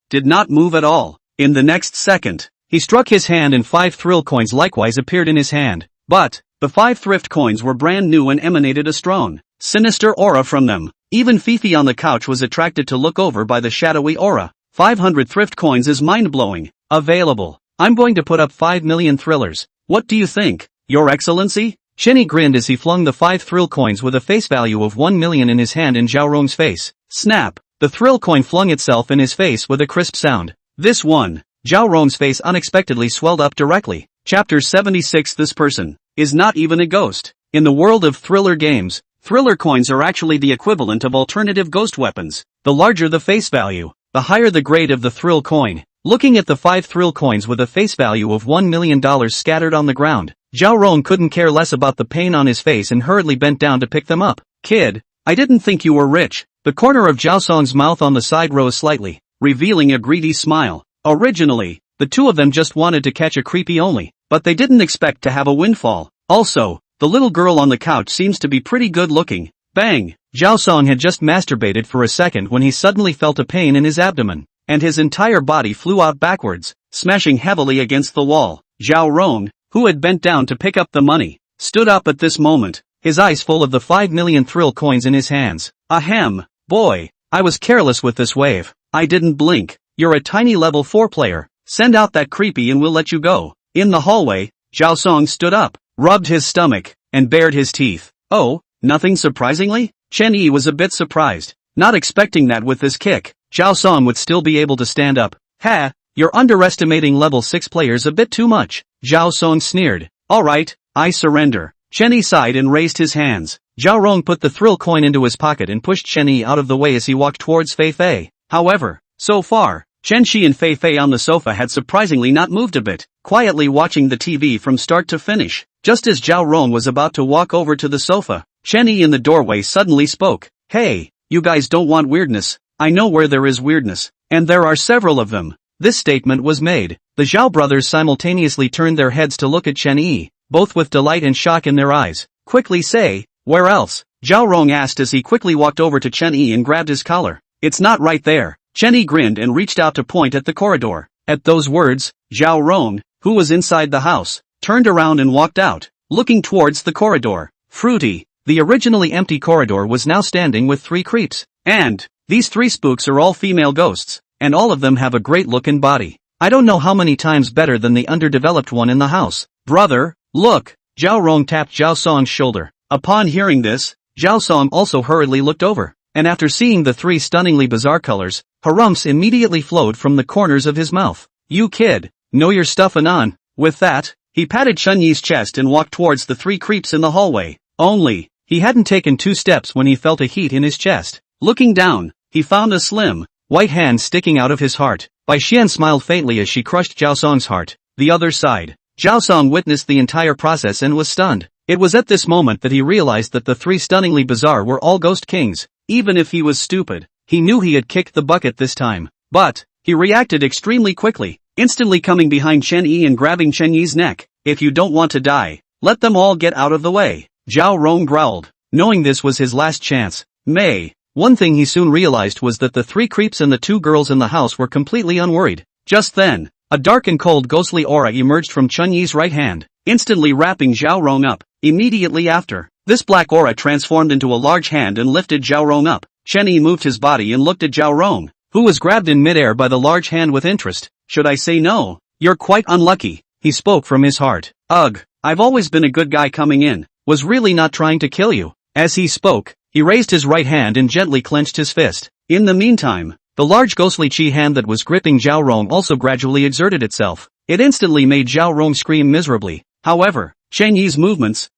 did not move at all. In the next second, he struck his hand and 5 thrill coins likewise appeared in his hand. But, the 5 thrift coins were brand new and emanated a strong, sinister aura from them. Even Fifi on the couch was attracted to look over by the shadowy aura. 500 thrift coins is mind-blowing. Available. I'm going to put up 5 million thrillers. What do you think, Your Excellency? Chen Yi grinned as he flung the 5 thrill coins with a face value of 1 million in his hand in Zhao Rong's face. Snap! The thrill coin flung itself in his face with a crisp sound. This one. Zhao Rong's face unexpectedly swelled up directly. Chapter 76. This person is not even a ghost. In the world of thriller games, thriller coins are actually the equivalent of alternative ghost weapons. The larger the face value, the higher the grade of the thrill coin. Looking at the 5 thrill coins with a face value of $1 million scattered on the ground, Zhao Rong couldn't care less about the pain on his face and hurriedly bent down to pick them up. Kid, I didn't think you were rich. The corner of Zhao Song's mouth on the side rose slightly, revealing a greedy smile. Originally, the two of them just wanted to catch a creepy only, but they didn't expect to have a windfall. Also, the little girl on the couch seems to be pretty good looking. Bang! Zhao Song had just masturbated for a second when he suddenly felt a pain in his abdomen, and his entire body flew out backwards, smashing heavily against the wall. Zhao Rong, who had bent down to pick up the money, stood up at this moment, his eyes full of the 5 million thrill coins in his hands. Ahem, boy, I was careless with this wave. I didn't blink. You're a tiny level 4 player. Send out that creepy and we'll let you go. In the hallway, Zhao Song stood up, rubbed his stomach, and bared his teeth. Oh, nothing surprisingly? Chen Yi was a bit surprised, not expecting that with this kick, Zhao Song would still be able to stand up. Ha, you're underestimating level 6 players a bit too much. Zhao Song sneered. Alright, I surrender. Chen Yi sighed and raised his hands. Zhao Rong put the thrill coin into his pocket and pushed Chen Yi out of the way as he walked towards Fei Fei. However, so far, Chen Shi and Fei Fei on the sofa had surprisingly not moved a bit, quietly watching the TV from start to finish. Just as Zhao Rong was about to walk over to the sofa, Chen Yi in the doorway suddenly spoke. Hey, you guys don't want weirdness. I know where there is weirdness, and there are several of them. This statement was made. The Zhao brothers simultaneously turned their heads to look at Chen Yi, both with delight and shock in their eyes. Quickly say, where else? Zhao Rong asked as he quickly walked over to Chen Yi and grabbed his collar. It's not right there. Chen Yi grinned and reached out to point at the corridor. At those words, Zhao Rong, who was inside the house, turned around and walked out, looking towards the corridor. Fruity. The originally empty corridor was now standing with 3 creeps. And these 3 spooks are all female ghosts, and all of them have a great look and body. I don't know how many times better than the underdeveloped one in the house. Brother, look! Zhao Rong tapped Zhao Song's shoulder. Upon hearing this, Zhao Song also hurriedly looked over, and after seeing the 3 stunningly bizarre colors, harumphs immediately flowed from the corners of his mouth. You kid, know your stuff anon. With that, he patted Chen Yi's chest and walked towards the 3 creeps in the hallway. Only, he hadn't taken 2 steps when he felt a heat in his chest. Looking down, he found a slim, white hand sticking out of his heart. Bai Xian smiled faintly as she crushed Zhao Song's heart. The other side. Zhao Song witnessed the entire process and was stunned. It was at this moment that he realized that the 3 stunningly bizarre were all ghost kings. Even if he was stupid, he knew he had kicked the bucket this time. But, he reacted extremely quickly, instantly coming behind Chen Yi and grabbing Chen Yi's neck. If you don't want to die, let them all get out of the way. Zhao Rong growled, knowing this was his last chance. One thing he soon realized was that the 3 creeps and the 2 girls in the house were completely unworried. Just then, a dark and cold ghostly aura emerged from Chen Yi's right hand, instantly wrapping Zhao Rong up. Immediately after, this black aura transformed into a large hand and lifted Zhao Rong up. Chen Yi moved his body and looked at Zhao Rong, who was grabbed in midair by the large hand with interest. Should I say no? You're quite unlucky. He spoke from his heart. Ugh, I've always been a good guy coming in, was really not trying to kill you. As he spoke, he raised his right hand and gently clenched his fist. In the meantime, The large ghostly chi hand that was gripping Zhao Rong also gradually exerted itself. It instantly made Zhao Rong scream miserably. However, Chen Yi's movements,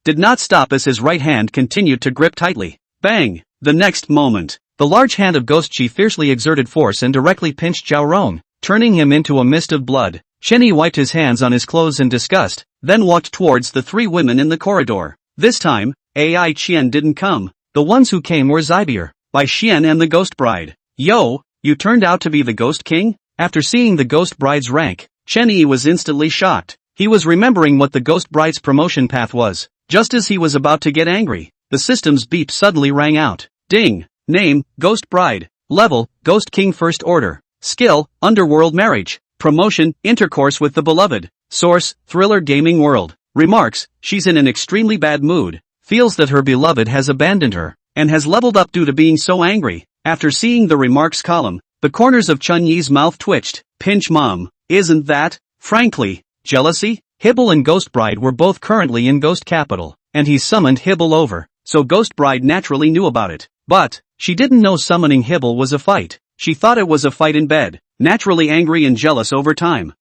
did not stop as his right hand continued to grip tightly. Bang! The next moment, the large hand of Ghost Chi fiercely exerted force and directly pinched Zhao Rong, turning him into a mist of blood. Chen Yi wiped his hands on his clothes in disgust, then walked towards the three women in the corridor. This time, Ai Qian didn't come. The ones who came were Xibeer, Bai Xian and the Ghost Bride. Yo, you turned out to be the Ghost King? After seeing the Ghost Bride's rank, Chen Yi was instantly shocked. He was remembering what the Ghost Bride's promotion path was. Just as he was about to get angry, the system's beep suddenly rang out. Ding! Name, Ghost Bride. Level, Ghost King First Order. Skill, Underworld Marriage. Promotion, Intercourse with the Beloved. Source, Thriller Gaming World. Remarks, she's in an extremely bad mood, feels that her beloved has abandoned her, and has leveled up due to being so angry. After seeing the remarks column, the corners of Chen Yi's mouth twitched. Pinch mom, isn't that, frankly, jealousy? Hibble and Ghost Bride were both currently in Ghost Capital, and he summoned Hibble over, so Ghost Bride naturally knew about it. But, she didn't know summoning Hibble was a fight. She thought it was a fight in bed, naturally angry and jealous over time.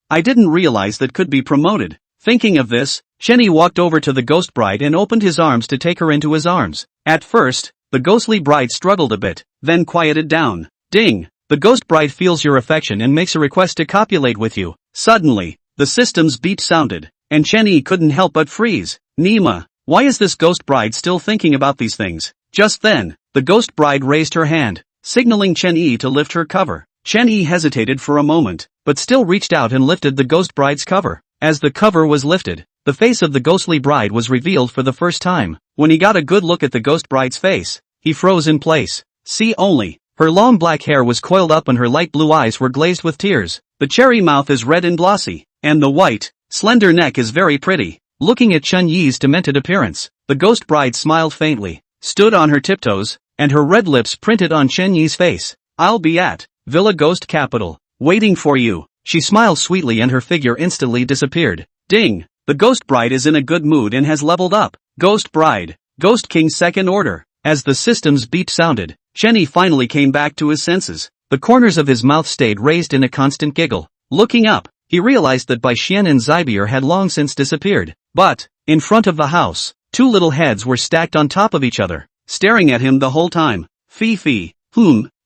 I didn't realize that could be promoted. Thinking of this, Chen Yi walked over to the Ghost Bride and opened his arms to take her into his arms. At first, the ghostly bride struggled a bit, then quieted down. Ding! The Ghost Bride feels your affection and makes a request to copulate with you. Suddenly, the system's beep sounded, and Chen Yi couldn't help but freeze. Nima, why is this Ghost Bride still thinking about these things? Just then, the Ghost Bride raised her hand, signaling Chen Yi to lift her cover. Chen Yi hesitated for a moment, but still reached out and lifted the Ghost Bride's cover. As the cover was lifted, the face of the ghostly bride was revealed for the first time. When he got a good look at the Ghost Bride's face, he froze in place. See only, her long black hair was coiled up and her light blue eyes were glazed with tears. The cherry mouth is red and glossy, and the white, slender neck is very pretty. Looking at Chen Yi's demented appearance, the Ghost Bride smiled faintly, stood on her tiptoes, and her red lips printed on Chen Yi's face. I'll be at Villa Ghost Capital, waiting for you. She smiled sweetly and her figure instantly disappeared. Ding! The Ghost Bride is in a good mood and has leveled up. Ghost Bride, Ghost King Second Order. As the system's beep sounded, Chen Yi finally came back to his senses. The corners of his mouth stayed raised in a constant giggle. Looking up, he realized that Bai Xian and Xibeer had long since disappeared. But, in front of the house, two little heads were stacked on top of each other, staring at him the whole time. Fifi,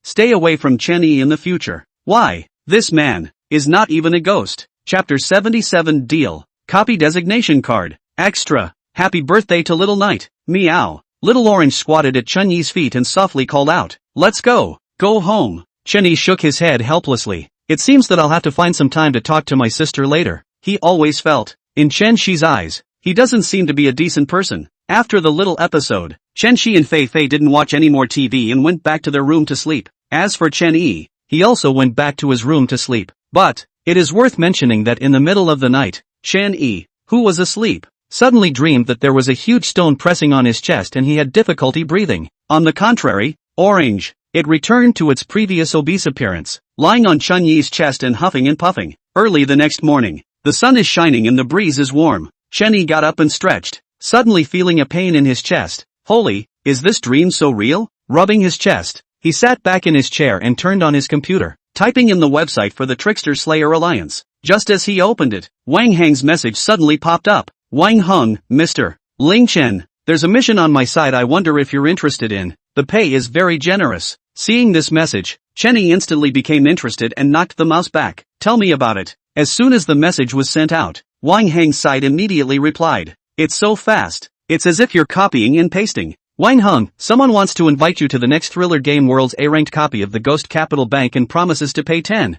stay away from Chen Yi in the future. Why, this man is not even a ghost. Chapter 77 Deal. Copy designation card. Extra. Happy birthday to Little Knight. Meow. Little Orange squatted at Chen Yi's feet and softly called out. Let's go. Go home. Chen Yi shook his head helplessly. It seems that I'll have to find some time to talk to my sister later. He always felt, in Chen Shi's eyes, he doesn't seem to be a decent person. After the little episode, Chen Shi and Fei Fei didn't watch any more TV and went back to their room to sleep. As for Chen Yi, he also went back to his room to sleep. But, it is worth mentioning that in the middle of the night, Chen Yi, who was asleep, suddenly dreamed that there was a huge stone pressing on his chest and he had difficulty breathing. On the contrary, Orange, it returned to its previous obese appearance, lying on Chen Yi's chest and huffing and puffing. Early the next morning, the sun is shining and the breeze is warm. Chen Yi got up and stretched, suddenly feeling a pain in his chest. Holy, is this dream so real? Rubbing his chest, he sat back in his chair and turned on his computer, typing in the website for the Trickster Slayer Alliance. Just as he opened it, Wang Heng's message suddenly popped up. Wang Heng, Mr. Ling Chen, there's a mission on my side I wonder if you're interested in. The pay is very generous. Seeing this message, Chen Yi instantly became interested and knocked the mouse back. Tell me about it. As soon as the message was sent out, Wang Heng's side immediately replied. It's so fast. It's as if you're copying and pasting. Wang Heng, someone wants to invite you to the next Thriller Game World's A-ranked copy of the Ghost Capital Bank and promises to pay 10,000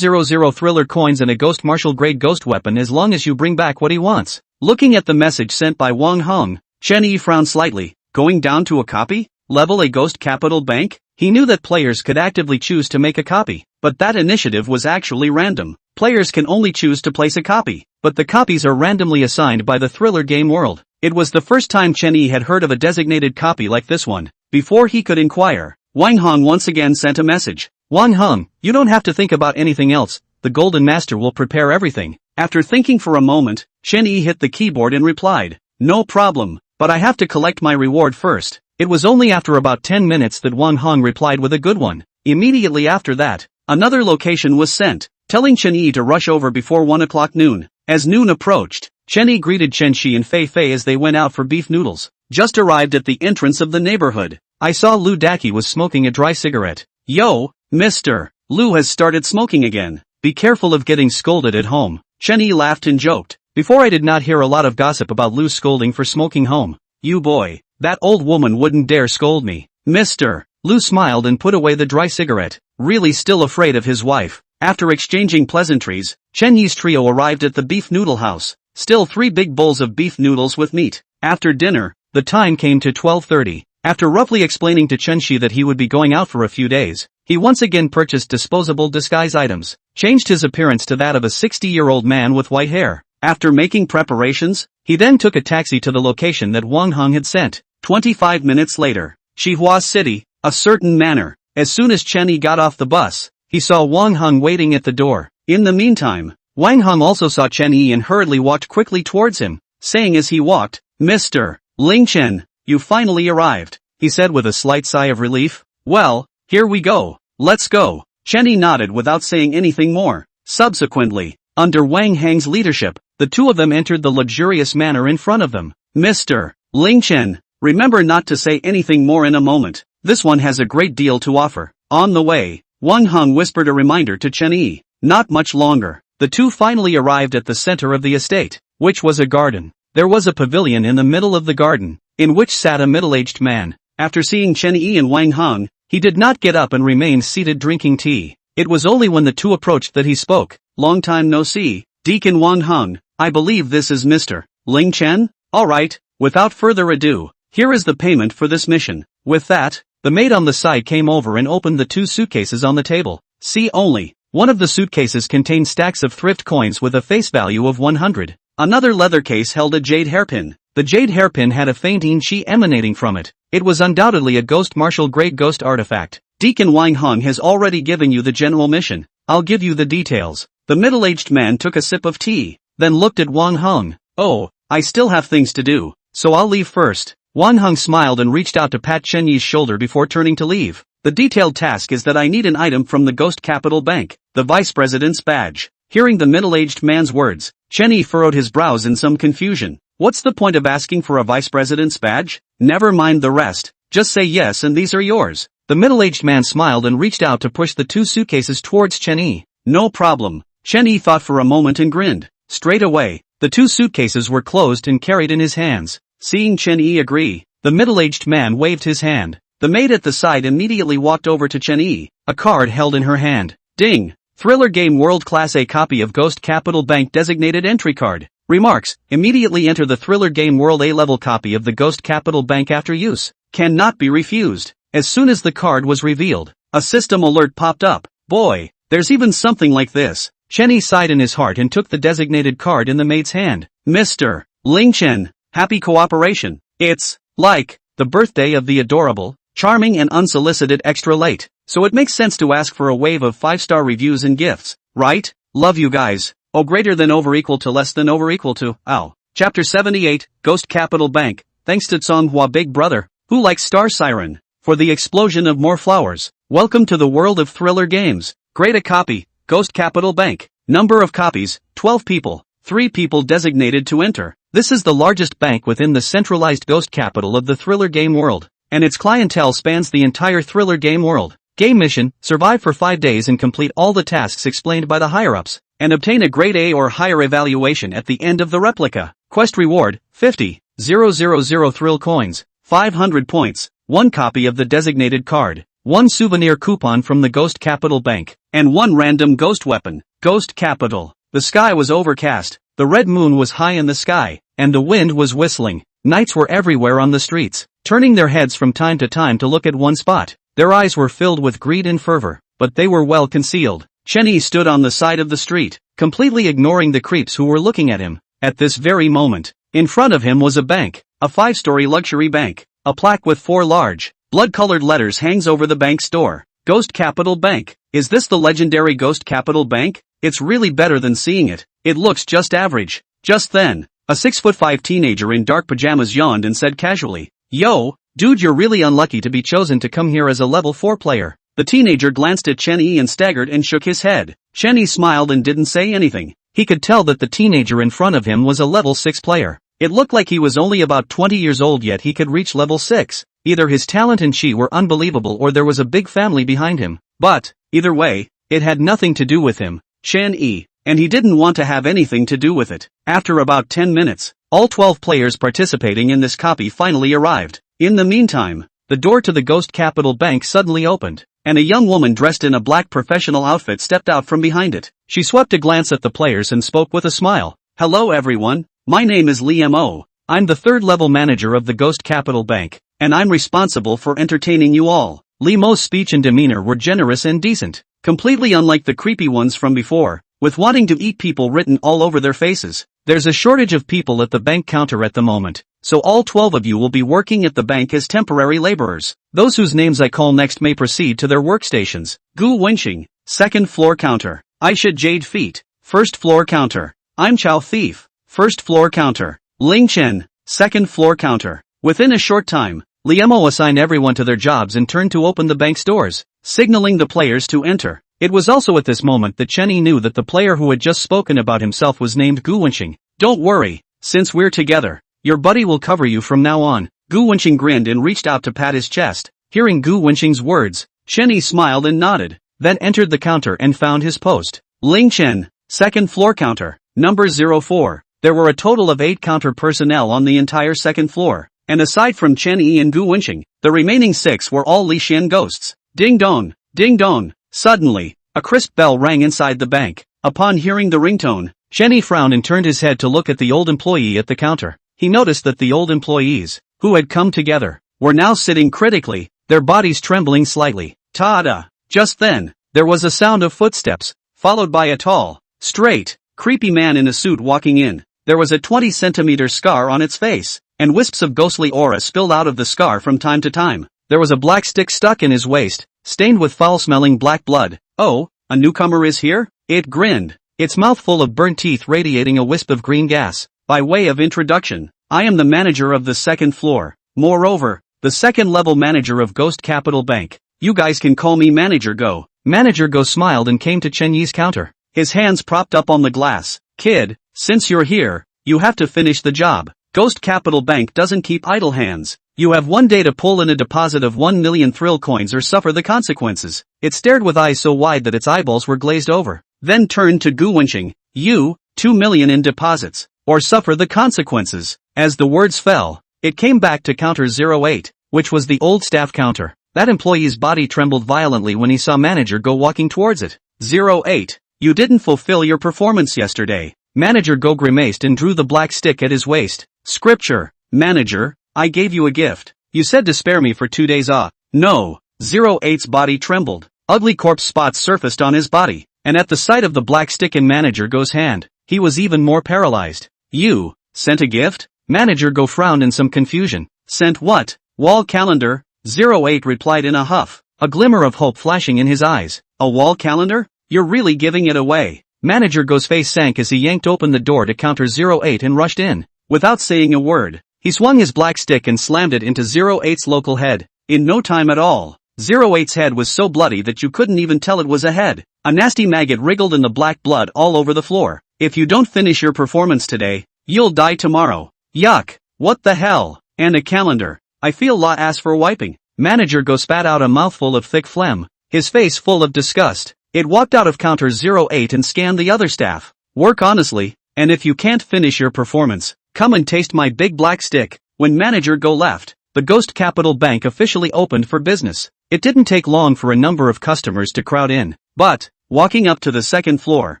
Thriller coins and a Ghost Martial grade ghost weapon as long as you bring back what he wants. Looking at the message sent by Wang Heng, Chen Yi frowned slightly. Going down to a copy? Level a Ghost Capital Bank? He knew that players could actively choose to make a copy, but that initiative was actually random. Players can only choose to place a copy, but the copies are randomly assigned by the Thriller Game World. It was the first time Chen Yi had heard of a designated copy like this one. Before he could inquire, Wang Heng once again sent a message. Wang Heng, you don't have to think about anything else, the Golden Master will prepare everything. After thinking for a moment, Chen Yi hit the keyboard and replied, no problem, but I have to collect my reward first. It was only after about 10 minutes that Wang Hong replied with a good one. Immediately after that, another location was sent, telling Chen Yi to rush over before 1 o'clock noon. As noon approached, Chen Yi greeted Chen Shi and Fei Fei as they went out for beef noodles. Just arrived at the entrance of the neighborhood. I saw Lu Daki was smoking a dry cigarette. Yo, mister, Lu has started smoking again. Be careful of getting scolded at home. Chen Yi laughed and joked. Before I did not hear a lot of gossip about Lu's scolding for smoking home. You boy, that old woman wouldn't dare scold me. Mister, Lu smiled and put away the dry cigarette, really still afraid of his wife. After exchanging pleasantries, Chen Yi's trio arrived at the beef noodle house. Still 3 big bowls of beef noodles with meat. After dinner, the time came to 12:30. After roughly explaining to Chen Shi that he would be going out for a few days, he once again purchased disposable disguise items, changed his appearance to that of a 60-year-old man with white hair. After making preparations, he then took a taxi to the location that Wang Hong had sent. 25 minutes later, Xihua City, a certain manor. As soon as Chen Yi got off the bus, he saw Wang Hong waiting at the door. In the meantime, Wang Hong also saw Chen Yi and hurriedly walked quickly towards him, saying as he walked, Mr. Ling Chen, you finally arrived, he said with a slight sigh of relief. Well, here we go. Let's go. Chen Yi nodded without saying anything more. Subsequently, under Wang Hang's leadership, the two of them entered the luxurious manor in front of them. Mr. Ling Chen, remember not to say anything more in a moment. This one has a great deal to offer. On the way, Wang Hong whispered a reminder to Chen Yi. Not much longer, the two finally arrived at the center of the estate, which was a garden. There was a pavilion in the middle of the garden, in which sat a middle-aged man. After seeing Chen Yi and Wang Hong, he did not get up and remained seated drinking tea. It was only when the two approached that he spoke. Long time no see, Deacon Wang Hong, I believe this is Mr. Ling Chen? Alright, without further ado, here is the payment for this mission. With that, the maid on the side came over and opened the 2 suitcases on the table. See only, one of the suitcases contained stacks of thrift coins with a face value of 100. Another leather case held a jade hairpin. The jade hairpin had a fainting chi emanating from it. It was undoubtedly a ghost martial grade ghost artifact. Deacon Wang Hong has already given you the general mission. I'll give you the details. The middle-aged man took a sip of tea, then looked at Wang Hong. Oh, I still have things to do, so I'll leave first. Wang Hong smiled and reached out to pat Chen Yi's shoulder before turning to leave. The detailed task is that I need an item from the Ghost Capital Bank, the Vice President's badge. Hearing the middle-aged man's words, Chen Yi furrowed his brows in some confusion. What's the point of asking for a Vice President's badge? Never mind the rest, just say yes and these are yours. The middle-aged man smiled and reached out to push the 2 suitcases towards Chen Yi. No problem. Chen Yi thought for a moment and grinned. Straight away, the 2 suitcases were closed and carried in his hands. Seeing Chen Yi agree, the middle-aged man waved his hand. The maid at the side immediately walked over to Chen Yi, a card held in her hand. Ding! Thriller Game World Class A copy of Ghost Capital Bank designated entry card. Remarks, immediately enter the Thriller Game World A-level copy of the Ghost Capital Bank after use. Cannot be refused. As soon as the card was revealed, a system alert popped up. Boy, there's even something like this. Chen Yi sighed in his heart and took the designated card in the maid's hand. Mr. Ling Chen, happy cooperation. It's like the birthday of the adorable, charming and unsolicited extra late. So it makes sense to ask for a wave of 5-star reviews and gifts, right? Love you guys. Oh, greater than over equal to less than over equal to, ow. Chapter 78, Ghost Capital Bank. Thanks to Songhua Big Brother, who likes Star Siren, for the explosion of more flowers. Welcome to the world of thriller games. Grade a copy, Ghost Capital Bank. Number of copies, 12 people. 3 people designated to enter. This is the largest bank within the centralized ghost capital of the thriller game world, and its clientele spans the entire thriller game world. Game mission, survive for 5 days and complete all the tasks explained by the higher-ups, and obtain a grade A or higher evaluation at the end of the replica. Quest reward, 50,000 thrill coins, 500 points, 1 copy of the designated card, 1 souvenir coupon from the Ghost Capital Bank, and 1 random ghost weapon. Ghost Capital. The sky was overcast, the red moon was high in the sky, and the wind was whistling. Knights were everywhere on the streets, turning their heads from time to time to look at one spot. Their eyes were filled with greed and fervor, but they were well concealed. Chen Yi stood on the side of the street, completely ignoring the creeps who were looking at him. At this very moment, in front of him was a bank, a 5-story luxury bank. A plaque with 4 large, blood-colored letters hangs over the bank's door. Ghost Capital Bank. Is this the legendary Ghost Capital Bank? It's really better than seeing it. It looks just average. Just then, a 6'5" teenager in dark pajamas yawned and said casually, Yo, Dude, you're really unlucky to be chosen to come here as a level 4 player. The teenager glanced at Chen Yi and staggered and shook his head. Chen Yi smiled and didn't say anything. He could tell that the teenager in front of him was a level 6 player. It looked like he was only about 20 years old, yet he could reach level 6. Either his talent and chi were unbelievable or there was a big family behind him. But, either way, it had nothing to do with him, Chen Yi, and he didn't want to have anything to do with it. After about 10 minutes, all 12 players participating in this copy finally arrived. In the meantime, the door to the Ghost Capital Bank suddenly opened, and a young woman dressed in a black professional outfit stepped out from behind it. She swept a glance at the players and spoke with a smile. Hello everyone, my name is Li Mo. I'm the third level manager of the Ghost Capital Bank, and I'm responsible for entertaining you all. Li Mo's speech and demeanor were generous and decent, completely unlike the creepy ones from before, with wanting to eat people written all over their faces. There's a shortage of people at the bank counter at the moment, so all 12 of you will be working at the bank as temporary laborers. Those whose names I call next may proceed to their workstations. Gu Wenxing, second floor counter. Aisha Jade Feet, first floor counter. I'm Chao Thief, first floor counter. Ling Chen, second floor counter. Within a short time, Liemo assigned everyone to their jobs and turned to open the bank's doors, signaling the players to enter. It was also at this moment that Chen Yi knew that the player who had just spoken about himself was named Gu Wenxing. Don't worry, since we're together, your buddy will cover you from now on. Gu Wenxing grinned and reached out to pat his chest. Hearing Gu Wenxing's words, Chen Yi smiled and nodded, then entered the counter and found his post. Ling Chen, second floor counter, number 04. There were a total of 8 counter personnel on the entire second floor, and aside from Chen Yi and Gu Wenxing, the remaining 6 were all Li Xian ghosts. Ding dong, ding dong. Suddenly, a crisp bell rang inside the bank. Upon hearing the ringtone, Chen Yi frowned and turned his head to look at the old employee at the counter. He noticed that the old employees, who had come together, were now sitting critically, their bodies trembling slightly. Ta-da! Just then, there was a sound of footsteps, followed by a tall, straight, creepy man in a suit walking in. There was a 20-centimeter scar on its face, and wisps of ghostly aura spilled out of the scar from time to time. There was a black stick stuck in his waist, stained with foul-smelling black blood. Oh, a newcomer is here? It grinned, its mouth full of burnt teeth radiating a wisp of green gas. By way of introduction, I am the manager of the second floor. Moreover, the second-level manager of Ghost Capital Bank. You guys can call me Manager Go. Manager Go smiled and came to Chen Yi's counter, his hands propped up on the glass. Kid, since you're here, you have to finish the job. Ghost Capital Bank doesn't keep idle hands. You have 1 day to pull in a deposit of 1 million thrill coins or suffer the consequences. It stared with eyes so wide that its eyeballs were glazed over, then turned to Gu Wenxing. You, 2 million in deposits, or suffer the consequences. As the words fell, it came back to counter 08, which was the old staff counter. That employee's body trembled violently when he saw Manager Go walking towards it. 08. You didn't fulfill your performance yesterday. Manager Go grimaced and drew the black stick at his waist. Scripture, Manager, I gave you a gift. You said to spare me for 2 days off. No. 08's body trembled. Ugly corpse spots surfaced on his body, and at the sight of the black stick in Manager Go's hand, he was even more paralyzed. You sent a gift? Manager Go frowned in some confusion. Sent what? Wall calendar? 08 replied in a huff, a glimmer of hope flashing in his eyes. A wall calendar? You're really giving it away. Manager Go's face sank as he yanked open the door to counter 08 and rushed in. Without saying a word, he swung his black stick and slammed it into 08's local head. In no time at all, 08's head was so bloody that you couldn't even tell it was a head. A nasty maggot wriggled in the black blood all over the floor. If you don't finish your performance today, you'll die tomorrow. Yuck! What the hell? And a calendar. I feel la ass for wiping. Manager Go spat out a mouthful of thick phlegm, his face full of disgust. It walked out of counter 08 and scanned the other staff. Work honestly, and if you can't finish your performance, come and taste my big black stick. When Manager Go left, the Ghost Capital Bank officially opened for business. It didn't take long for a number of customers to crowd in. But, walking up to the second floor,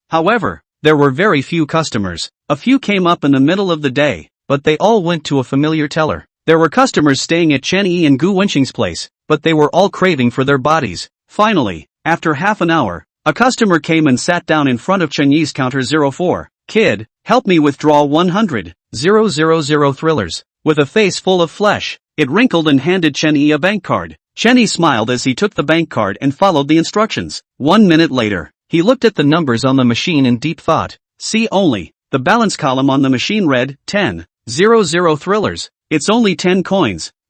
however, there were very few customers. A few came up in the middle of the day, but they all went to a familiar teller. There were customers staying at Chen Yi and Gu Wenxing's place, but they were all craving for their bodies. Finally, after half an hour, a customer came and sat down in front of Chen Yi's counter 04. Kid, help me withdraw 100,000 thrillers. With a face full of flesh, it wrinkled and handed Chen Yi a bank card. Chen Yi smiled as he took the bank card and followed the instructions. 1 minute later, he looked at the numbers on the machine in deep thought. See only, the balance column on the machine read, 10,000 thrillers. It's only 10 coins.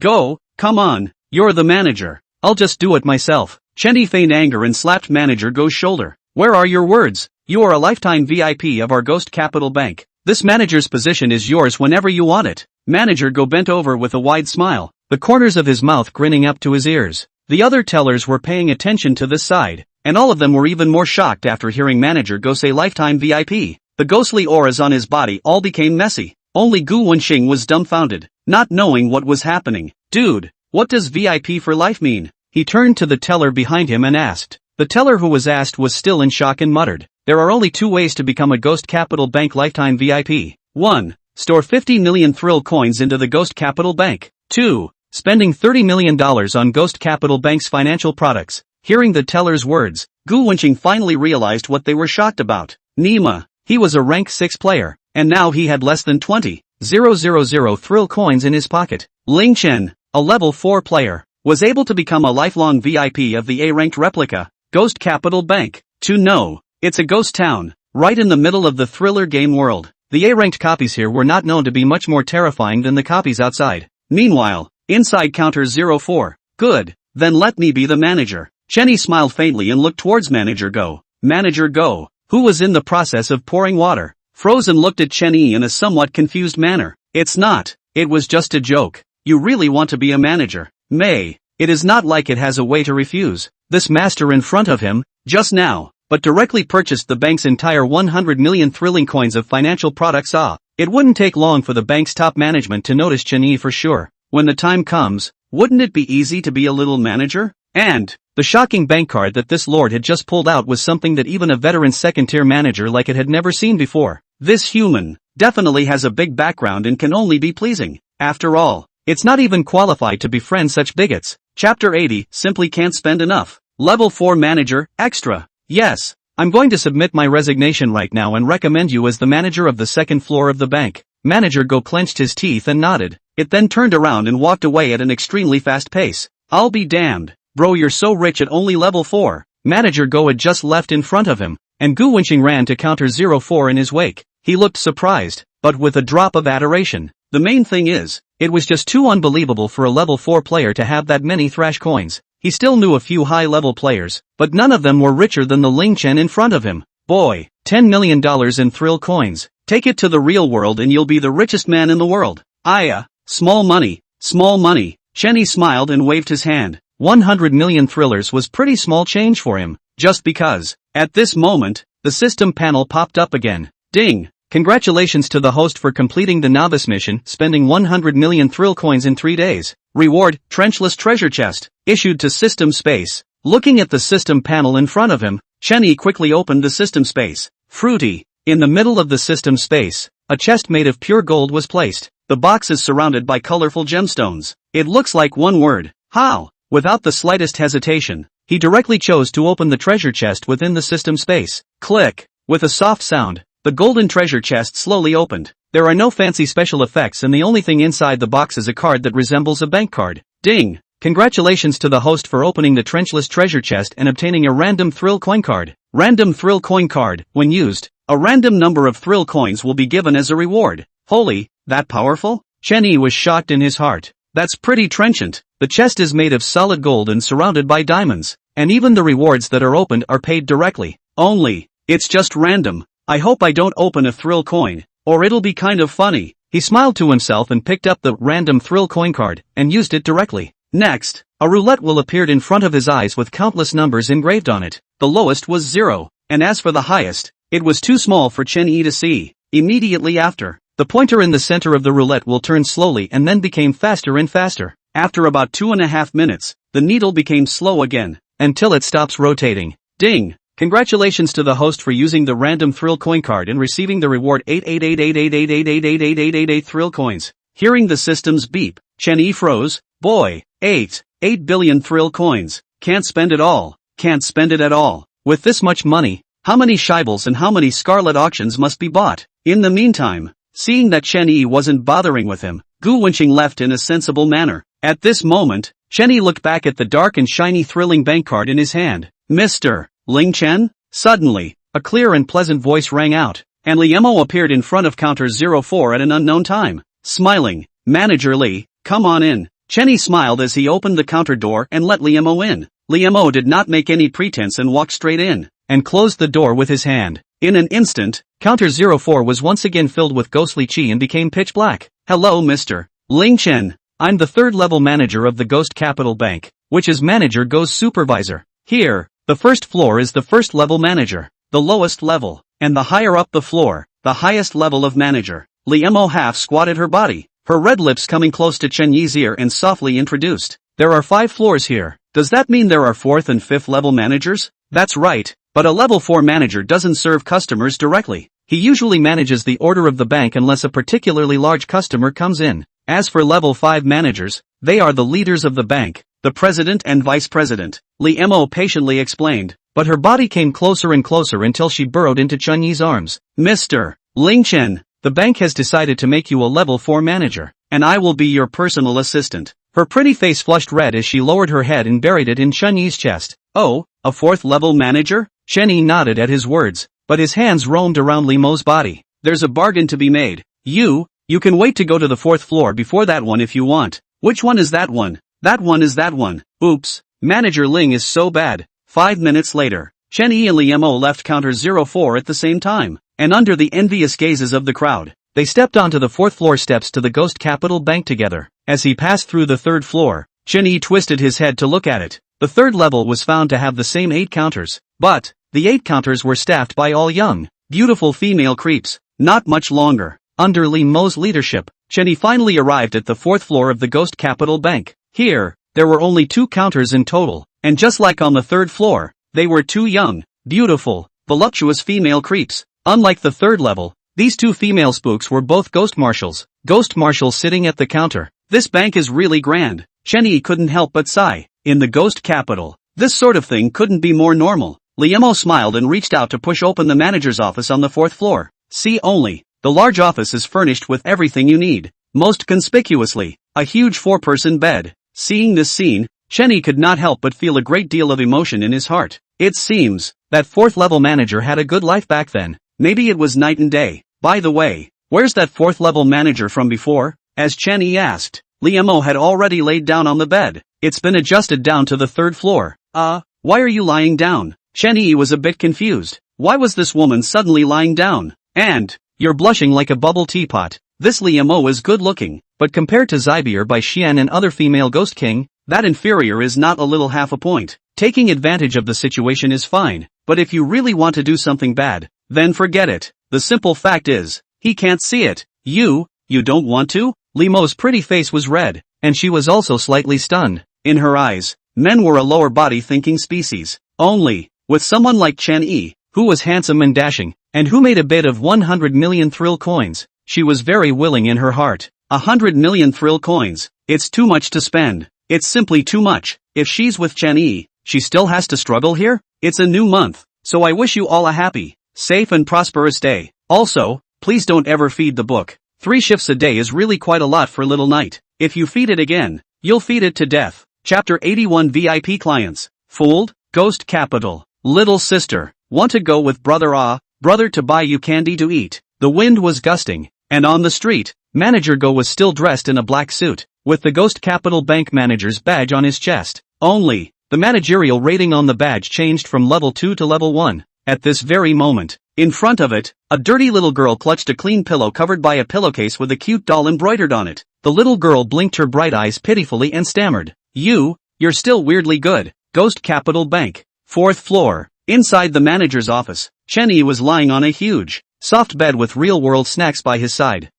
Go, come on, you're the manager. I'll just do it myself. Chen Yi feigned anger and slapped Manager Go's shoulder. Where are your words? You are a lifetime VIP of our Ghost Capital Bank. This manager's position is yours whenever you want it. Manager Go bent over with a wide smile, the corners of his mouth grinning up to his ears. The other tellers were paying attention to this side, and all of them were even more shocked after hearing Manager Go say lifetime VIP. The ghostly auras on his body all became messy. Only Gu Wenxing was dumbfounded, not knowing what was happening. Dude, what does VIP for life mean? He turned to the teller behind him and asked. The teller who was asked was still in shock and muttered. There are only 2 ways to become a Ghost Capital Bank lifetime VIP. 1. Store 50 million thrill coins into the Ghost Capital Bank. 2. Spending $30 million on Ghost Capital Bank's financial products. Hearing the teller's words, Gu Wenxing finally realized what they were shocked about. Nima, he was a rank 6 player, and now he had less than 20,000 thrill coins in his pocket. Ling Chen, a level 4 player, was able to become a lifelong VIP of the A-ranked replica, Ghost Capital Bank. To know, it's a ghost town, right in the middle of the thriller game world. The A-ranked copies here were not known to be much more terrifying than the copies outside. Meanwhile, inside counter 04. Good, then let me be the manager. Chen Yi smiled faintly and looked towards Manager Go. Manager Go, who was in the process of pouring water, froze and looked at Chen Yi in a somewhat confused manner. It's not, it was just a joke. You really want to be a manager? May, it is not like it has a way to refuse. This master in front of him, just now, but directly purchased the bank's entire 100 million thrilling coins of financial products. It wouldn't take long for the bank's top management to notice Chen Yi for sure. When the time comes, wouldn't it be easy to be a little manager? And the shocking bank card that this lord had just pulled out was something that even a veteran second-tier manager like it had never seen before. This human definitely has a big background and can only be pleasing. After all, it's not even qualified to befriend such bigots. Chapter 80, simply can't spend enough. Level 4 manager, extra. Yes, I'm going to submit my resignation right now and recommend you as the manager of the second floor of the bank. Manager Go clenched his teeth and nodded. It then turned around and walked away at an extremely fast pace. I'll be damned. Bro, you're so rich at only level 4. Manager Go had just left in front of him, and Gu Wenxing ran to counter 04 in his wake. He looked surprised, but with a drop of adoration. The main thing is, it was just too unbelievable for a level 4 player to have that many thrash coins. He still knew a few high-level players, but none of them were richer than the Ling Chen in front of him. Boy, $10 million in thrill coins. Take it to the real world and you'll be the richest man in the world. Small money, small money. Chen Yi smiled and waved his hand. 100 million thrillers was pretty small change for him, just because. At this moment, the system panel popped up again. Ding! Congratulations to the host for completing the novice mission, spending 100 million thrill coins in 3 days. Reward, trenchless treasure chest, issued to system space. Looking at the system panel in front of him, Chen Yi quickly opened the system space. Fruity. In the middle of the system space, a chest made of pure gold was placed. The box is surrounded by colorful gemstones. It looks like one word. How? Without the slightest hesitation, he directly chose to open the treasure chest within the system space. Click. With a soft sound, the golden treasure chest slowly opened. There are no fancy special effects and the only thing inside the box is a card that resembles a bank card. Ding! Congratulations to the host for opening the trenchless treasure chest and obtaining a random thrill coin card. Random thrill coin card. When used, a random number of thrill coins will be given as a reward. Holy, that powerful? Chen Yi was shocked in his heart. That's pretty trenchant. The chest is made of solid gold and surrounded by diamonds, and even the rewards that are opened are paid directly. Only, it's just random. I hope I don't open a thrill coin, or it'll be kind of funny. He smiled to himself and picked up the random thrill coin card, and used it directly. Next, a roulette will appeared in front of his eyes with countless numbers engraved on it. The lowest was 0, and as for the highest, it was too small for Chen Yi to see. Immediately after, the pointer in the center of the roulette will turn slowly and then became faster and faster. After about 2.5 minutes, the needle became slow again, until it stops rotating. Ding! Congratulations to the host for using the random thrill coin card and receiving the reward 8888888888888 thrill coins. Hearing the system's beep, Chen Yi froze. Boy, 8 billion thrill coins. Can't spend it all. Can't spend it at all. With this much money, how many Scheibels and how many Scarlet auctions must be bought? In the meantime, seeing that Chen Yi wasn't bothering with him, Gu Wenxing left in a sensible manner. At this moment, Chen Yi looked back at the dark and shiny thrilling bank card in his hand. Mr. Ling Chen? Suddenly, a clear and pleasant voice rang out, and Li Mo appeared in front of counter 04 at an unknown time. Smiling, Manager Li, come on in. Chenny smiled as he opened the counter door and let Liam O in. Liam O did not make any pretense and walked straight in, and closed the door with his hand. In an instant, counter 04 was once again filled with ghostly chi and became pitch black. Hello Mr. Ling Chen. I'm the third-level manager of the Ghost Capital Bank, which is Manager Go's supervisor. Here, the first floor is the first-level manager, the lowest level, and the higher up the floor, the highest level of manager. Liam O half squatted her body, her red lips coming close to Chen Yi's ear and softly introduced. There are 5 floors here. Does that mean there are 4th and 5th level managers? That's right, but a level 4 manager doesn't serve customers directly. He usually manages the order of the bank unless a particularly large customer comes in. As for level 5 managers, they are the leaders of the bank, the president and vice president, Liam O patiently explained, but her body came closer and closer until she burrowed into Chen Yi's arms. Mr. Ling Chen, the bank has decided to make you a level 4 manager, and I will be your personal assistant. Her pretty face flushed red as she lowered her head and buried it in Chen Yi's chest. Oh, a 4th level manager? Chen Yi nodded at his words, but his hands roamed around Li Mo's body. There's a bargain to be made. You can wait to go to the 4th floor before that one if you want. Which one is that one? That one is that one. Oops, Manager Ling is so bad. 5 minutes later, Chen Yi and Liam O left counter 04 at the same time, and under the envious gazes of the crowd, they stepped onto the 4th floor steps to the Ghost Capital Bank together. As he passed through the 3rd floor, Chen Yi twisted his head to look at it. The 3rd level was found to have the same 8 counters, but the 8 counters were staffed by all young, beautiful female creeps. Not much longer. Under Li Mo's leadership, Chen Yi finally arrived at the 4th floor of the Ghost Capital Bank. Here, there were only 2 counters in total, and just like on the 3rd floor, they were 2 young, beautiful, voluptuous female creeps. Unlike the 3rd level, these 2 female spooks were both ghost marshals sitting at the counter. This bank is really grand. Chen Yi couldn't help but sigh. In the Ghost Capital, this sort of thing couldn't be more normal. Liam O smiled and reached out to push open the manager's office on the 4th floor. See only. The large office is furnished with everything you need. Most conspicuously, a huge 4-person bed. Seeing this scene, Chen Yi could not help but feel a great deal of emotion in his heart. It seems that 4th level manager had a good life back then. Maybe it was night and day. By the way, where's that 4th level manager from before? As Chen Yi asked, Liam O had already laid down on the bed. It's been adjusted down to the 3rd floor. Why are you lying down? Chen Yi was a bit confused. Why was this woman suddenly lying down? And, you're blushing like a bubble teapot. This Liam O is good looking, but compared to Zybier by Xian and other female Ghost King, that inferior is not a little half a point. Taking advantage of the situation is fine, but if you really want to do something bad, then forget it. The simple fact is, he can't see it. You don't want to? Li Mo's pretty face was red, and she was also slightly stunned. In her eyes, men were a lower body thinking species. Only, with someone like Chen Yi, who was handsome and dashing, and who made a bid of 100 million thrill coins, she was very willing in her heart. 100 million thrill coins. It's too much to spend. It's simply too much. If she's with Chen Yi, she still has to struggle here? It's a new month, so I wish you all a happy, safe and prosperous day. Also, please don't ever feed the book. 3 shifts a day is really quite a lot for Little Knight. If you feed it again, you'll feed it to death. Chapter 81 VIP Clients. Fooled? Ghost Capital. Little sister, want to go with brother to buy you candy to eat. The wind was gusting, and on the street, Manager Go was still dressed in a black suit, with the Ghost Capital Bank manager's badge on his chest. Only, the managerial rating on the badge changed from level 2 to level 1. At this very moment, in front of it, a dirty little girl clutched a clean pillow covered by a pillowcase with a cute doll embroidered on it. The little girl blinked her bright eyes pitifully and stammered, You're still weirdly good. Ghost Capital Bank. 4th floor. Inside the manager's office, Chen Yi was lying on a huge, soft bed with real-world snacks by his side.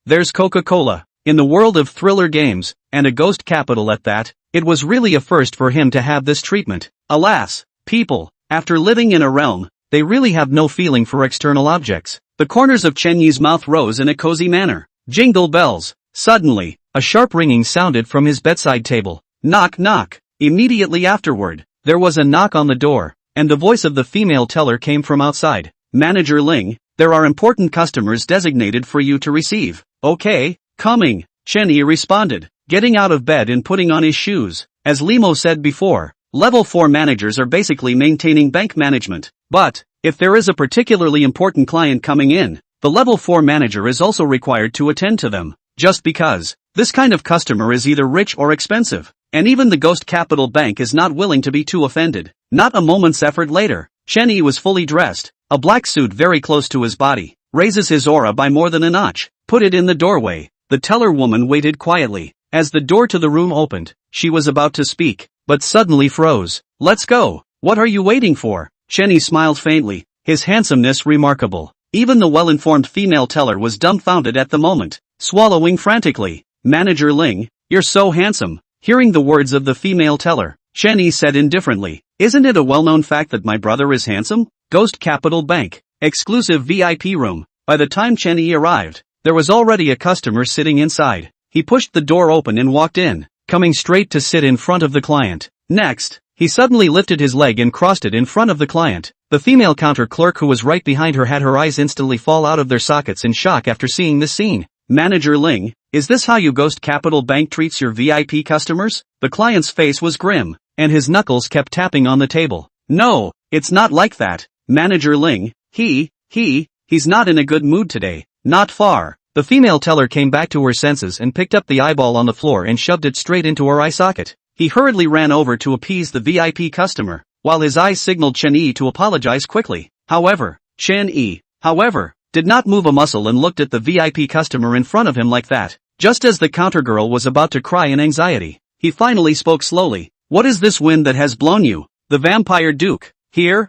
There's Coca-Cola. In the world of thriller games, and a Ghost Capital at that, it was really a first for him to have this treatment. Alas, people, after living in a realm, they really have no feeling for external objects. The corners of Chen Yi's mouth rose in a cozy manner. Jingle bells. Suddenly, a sharp ringing sounded from his bedside table. Knock knock. Immediately afterward, there was a knock on the door, and the voice of the female teller came from outside. Manager Ling, there are important customers designated for you to receive. Okay, coming, Chen Yi responded, getting out of bed and putting on his shoes. As Limo said before, level 4 managers are basically maintaining bank management. But, if there is a particularly important client coming in, the level 4 manager is also required to attend to them. Just because, This kind of customer is either rich or expensive, and even the Ghost Capital Bank is not willing to be too offended. Not a moment's effort later, Chen Yi was fully dressed, a black suit very close to his body, raises his aura by more than a notch, put it in the doorway. The teller woman waited quietly. As the door to the room opened, she was about to speak, but suddenly froze. Let's go. What are you waiting for? Chen Yi smiled faintly, his handsomeness remarkable. Even the well-informed female teller was dumbfounded at the moment, swallowing frantically. Manager Ling, you're so handsome. Hearing the words of the female teller, Chen Yi said indifferently, isn't it a well-known fact that my brother is handsome? Ghost Capital Bank, exclusive VIP room. By the time Chen Yi arrived, there was already a customer sitting inside. He pushed the door open and walked in, coming straight to sit in front of the client. Next, he suddenly lifted his leg and crossed it in front of the client. The female counter clerk who was right behind her had her eyes instantly fall out of their sockets in shock after seeing this scene. Manager Ling, is this how you Ghost Capital Bank treats your VIP customers? The client's face was grim, and his knuckles kept tapping on the table. No, it's not like that. Manager Ling, he's not in a good mood today. Not far. The female teller came back to her senses and picked up the eyeball on the floor and shoved it straight into her eye socket. He hurriedly ran over to appease the VIP customer, while his eyes signaled Chen Yi to apologize quickly. Chen Yi, did not move a muscle and looked at the VIP customer in front of him like that. Just as the counter girl was about to cry in anxiety, he finally spoke slowly. What is this wind that has blown you? The vampire duke. Here?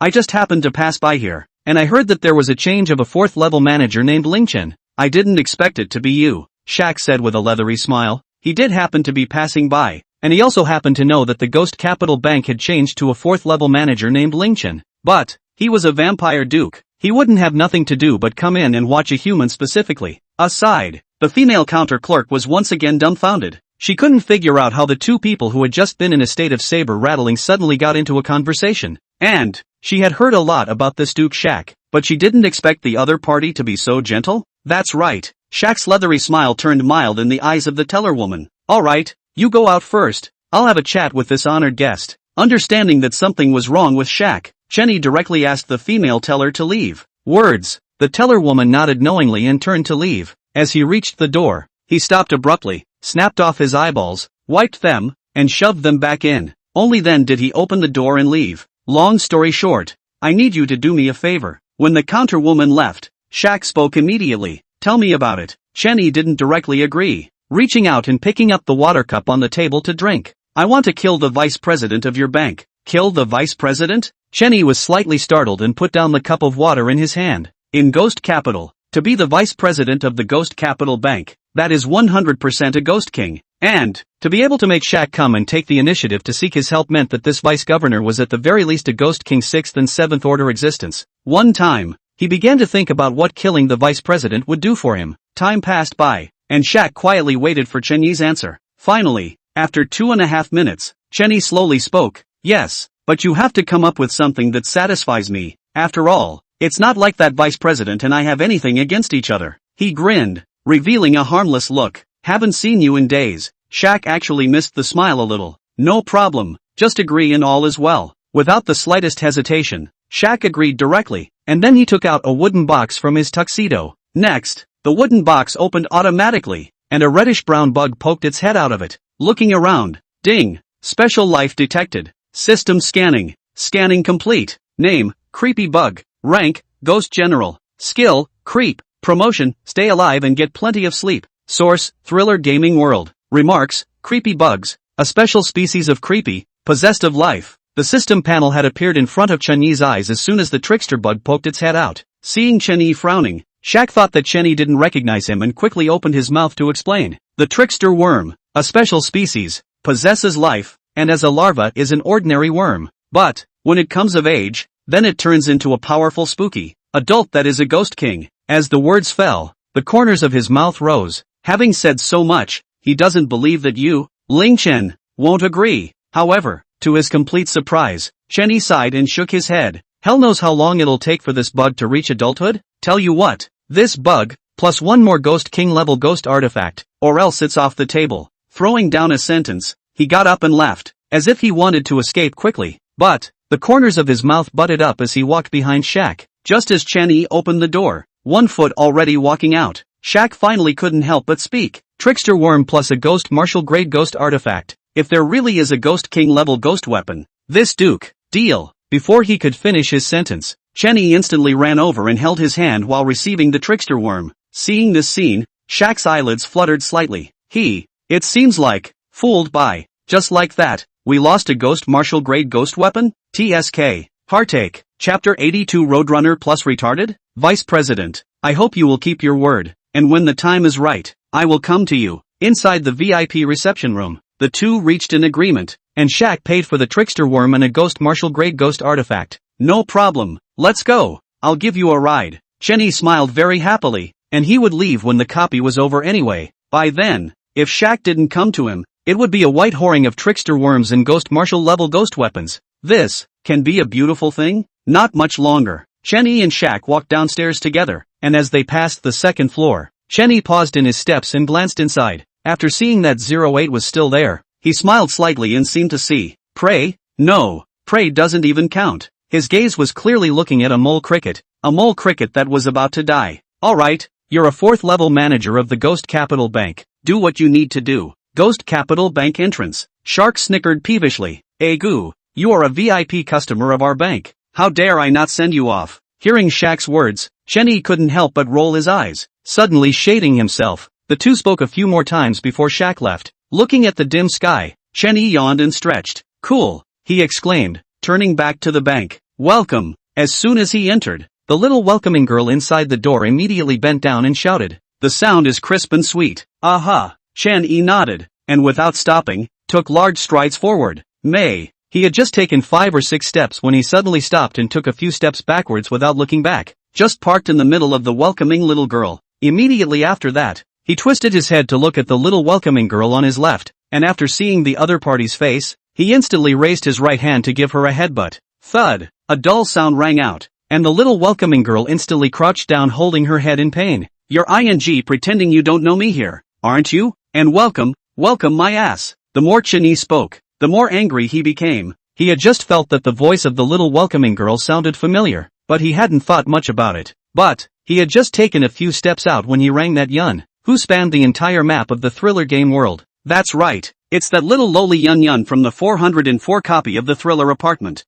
I just happened to pass by here, and I heard that there was a change of a 4th level manager named Ling Chen. I didn't expect it to be you, Shaq said with a leathery smile. He did happen to be passing by, and he also happened to know that the Ghost Capital Bank had changed to a 4th level manager named Ling Chen. But, he was a vampire duke. He wouldn't have nothing to do but come in and watch a human specifically. Aside, the female counter clerk was once again dumbfounded. She couldn't figure out how the two people who had just been in a state of saber rattling suddenly got into a conversation. And, she had heard a lot about this Duke Shaq, but she didn't expect the other party to be so gentle. That's right. Shaq's leathery smile turned mild in the eyes of the teller woman. Alright, you go out first. I'll have a chat with this honored guest. Understanding that something was wrong with Shaq, Chen Yi directly asked the female teller to leave. Words. The teller woman nodded knowingly and turned to leave. As he reached the door, he stopped abruptly, snapped off his eyeballs, wiped them, and shoved them back in. Only then did he open the door and leave. Long story short, I need you to do me a favor. When the counter woman left, Shaq spoke immediately. Tell me about it. Chen Yi didn't directly agree, reaching out and picking up the water cup on the table to drink. I want to kill the vice president of your bank. Kill the vice president? Chen Yi was slightly startled and put down the cup of water in his hand. In Ghost Capital, to be the vice president of the Ghost Capital Bank, that is 100% a Ghost King. And, to be able to make Shaq come and take the initiative to seek his help meant that this vice governor was at the very least a Ghost King's 6th and 7th order existence. One time, he began to think about what killing the vice president would do for him. Time passed by, and Shaq quietly waited for Chen Yi's answer. Finally, after 2.5 minutes, Chen Yi slowly spoke. Yes, but you have to come up with something that satisfies me. After all, it's not like that vice president and I have anything against each other. He grinned, revealing a harmless look. Haven't seen you in days. Shaq actually missed the smile a little. No problem, just agree and all is well. Without the slightest hesitation, Shaq agreed directly, and then he took out a wooden box from his tuxedo. Next, the wooden box opened automatically, and a reddish-brown bug poked its head out of it. Looking around, ding, special life detected. System scanning. Scanning complete. Name, creepy bug. Rank, Ghost General. Skill, creep. Promotion, stay alive and get plenty of sleep. Source, Thriller Gaming World. Remarks, creepy bugs, a special species of creepy, possessed of life. The system panel had appeared in front of Chen Yi's eyes as soon as the trickster bug poked its head out. Seeing Chen Yi frowning, Shaq thought that Chen Yi didn't recognize him and quickly opened his mouth to explain. The trickster worm, a special species, possesses life, and as a larva is an ordinary worm. But, when it comes of age, then it turns into a powerful spooky adult that is a ghost king. As the words fell, the corners of his mouth rose. Having said so much, he doesn't believe that you, Ling Chen, won't agree. However, to his complete surprise, Chen Yi sighed and shook his head. Hell knows how long it'll take for this bug to reach adulthood? Tell you what, this bug, plus one more Ghost King level ghost artifact, or else it's off the table. Throwing down a sentence, he got up and left, as if he wanted to escape quickly. But, the corners of his mouth butted up as he walked behind Shaq. Just as Chen Yi opened the door, one foot already walking out, Shaq finally couldn't help but speak. Trickster worm plus a ghost martial grade ghost artifact. If there really is a Ghost King level ghost weapon, this Duke, deal. Before he could finish his sentence, Chenny instantly ran over and held his hand while receiving the trickster worm. Seeing this scene, Shaq's eyelids fluttered slightly. It seems like, fooled by, just like that, we lost a ghost martial grade ghost weapon? TSK. Heartache. Chapter 82 Roadrunner plus retarded? Vice President, I hope you will keep your word, and when the time is right, I will come to you. Inside the VIP reception room, the two reached an agreement, and Shaq paid for the trickster worm and a ghost martial grade ghost artifact. No problem, let's go, I'll give you a ride. Chenny smiled very happily, and he would leave when the copy was over anyway. By then, if Shaq didn't come to him, it would be a white whoring of trickster worms and ghost martial level ghost weapons. This can be a beautiful thing? Not much longer. Chenny and Shaq walked downstairs together, and as they passed the second floor, Chenny paused in his steps and glanced inside. After seeing that 08 was still there, he smiled slightly and seemed to see. Prey? No, prey doesn't even count. His gaze was clearly looking at a mole cricket that was about to die. Alright, you're a 4th level manager of the Ghost Capital Bank. Do what you need to do. Ghost Capital Bank entrance. Shark snickered peevishly. Goo, you are a VIP customer of our bank. How dare I not send you off? Hearing Shaq's words, Chenny couldn't help but roll his eyes. Suddenly shading himself, the two spoke a few more times before Shaq left. Looking at the dim sky, Chenny yawned and stretched. Cool, he exclaimed, turning back to the bank. Welcome. As soon as he entered, the little welcoming girl inside the door immediately bent down and shouted. The sound is crisp and sweet. Aha. Chenny nodded, and without stopping, took large strides forward. He had just taken 5 or 6 steps when he suddenly stopped and took a few steps backwards without looking back, just parked in the middle of the welcoming little girl. Immediately after that, he twisted his head to look at the little welcoming girl on his left, and after seeing the other party's face, he instantly raised his right hand to give her a headbutt. Thud! A dull sound rang out, and the little welcoming girl instantly crouched down holding her head in pain. You're ing pretending you don't know me here, aren't you? And welcome my ass. The more Chenny spoke, the more angry he became. He had just felt that the voice of the little welcoming girl sounded familiar, but he hadn't thought much about it. But he had just taken a few steps out when he rang that Yun, who spanned the entire map of the Thriller game world. That's right, it's that little lowly Yun from the 404 copy of the Thriller apartment.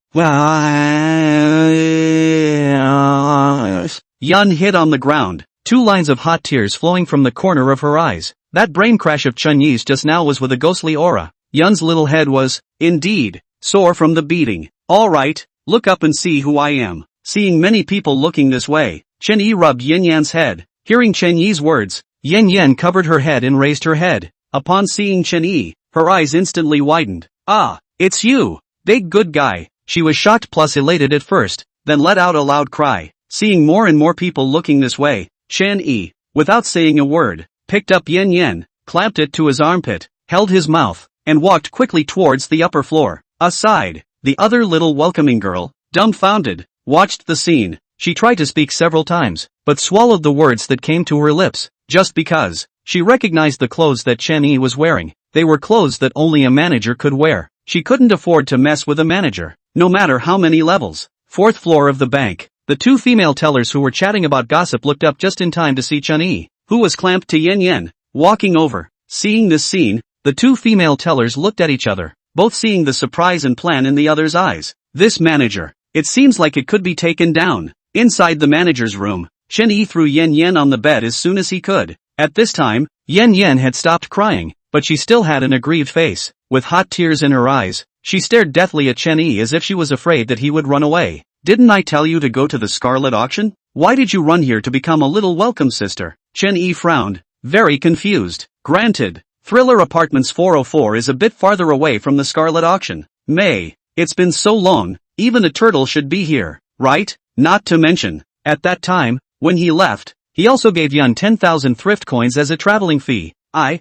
Yun hit on the ground, 2 lines of hot tears flowing from the corner of her eyes. That brain crash of Chunyi's just now was with a ghostly aura. Yun's little head was, indeed, sore from the beating. Alright, look up and see who I am. Seeing many people looking this way, Chen Yi rubbed Yin Yan's head. Hearing Chen Yi's words, Yin Yan covered her head and raised her head. Upon seeing Chen Yi, her eyes instantly widened. Ah, it's you, big good guy. She was shocked plus elated at first, then let out a loud cry. Seeing more and more people looking this way, Chen Yi, without saying a word, picked up Yin Yan, clamped it to his armpit, held his mouth, and walked quickly towards the upper floor. Aside, the other little welcoming girl, dumbfounded, watched the scene. She tried to speak several times, but swallowed the words that came to her lips, just because she recognized the clothes that Chen Yi was wearing. They were clothes that only a manager could wear. She couldn't afford to mess with a manager, no matter how many levels. 4th floor of the bank. The 2 female tellers who were chatting about gossip looked up just in time to see Chen Yi, who was clamped to Yin Yan, walking over. Seeing this scene, the 2 female tellers looked at each other, both seeing the surprise and plan in the other's eyes. This manager, it seems like it could be taken down. Inside the manager's room, Chen Yi threw Yin Yan on the bed as soon as he could. At this time, Yin Yan had stopped crying, but she still had an aggrieved face. With hot tears in her eyes, she stared deathly at Chen Yi as if she was afraid that he would run away. Didn't I tell you to go to the Scarlet Auction? Why did you run here to become a little welcome sister? Chen Yi frowned, very confused. Granted, Thriller Apartments 404 is a bit farther away from the Scarlet Auction. It's been so long, even a turtle should be here, right? Not to mention, at that time, when he left, he also gave Yun 10,000 thrift coins as a traveling fee. I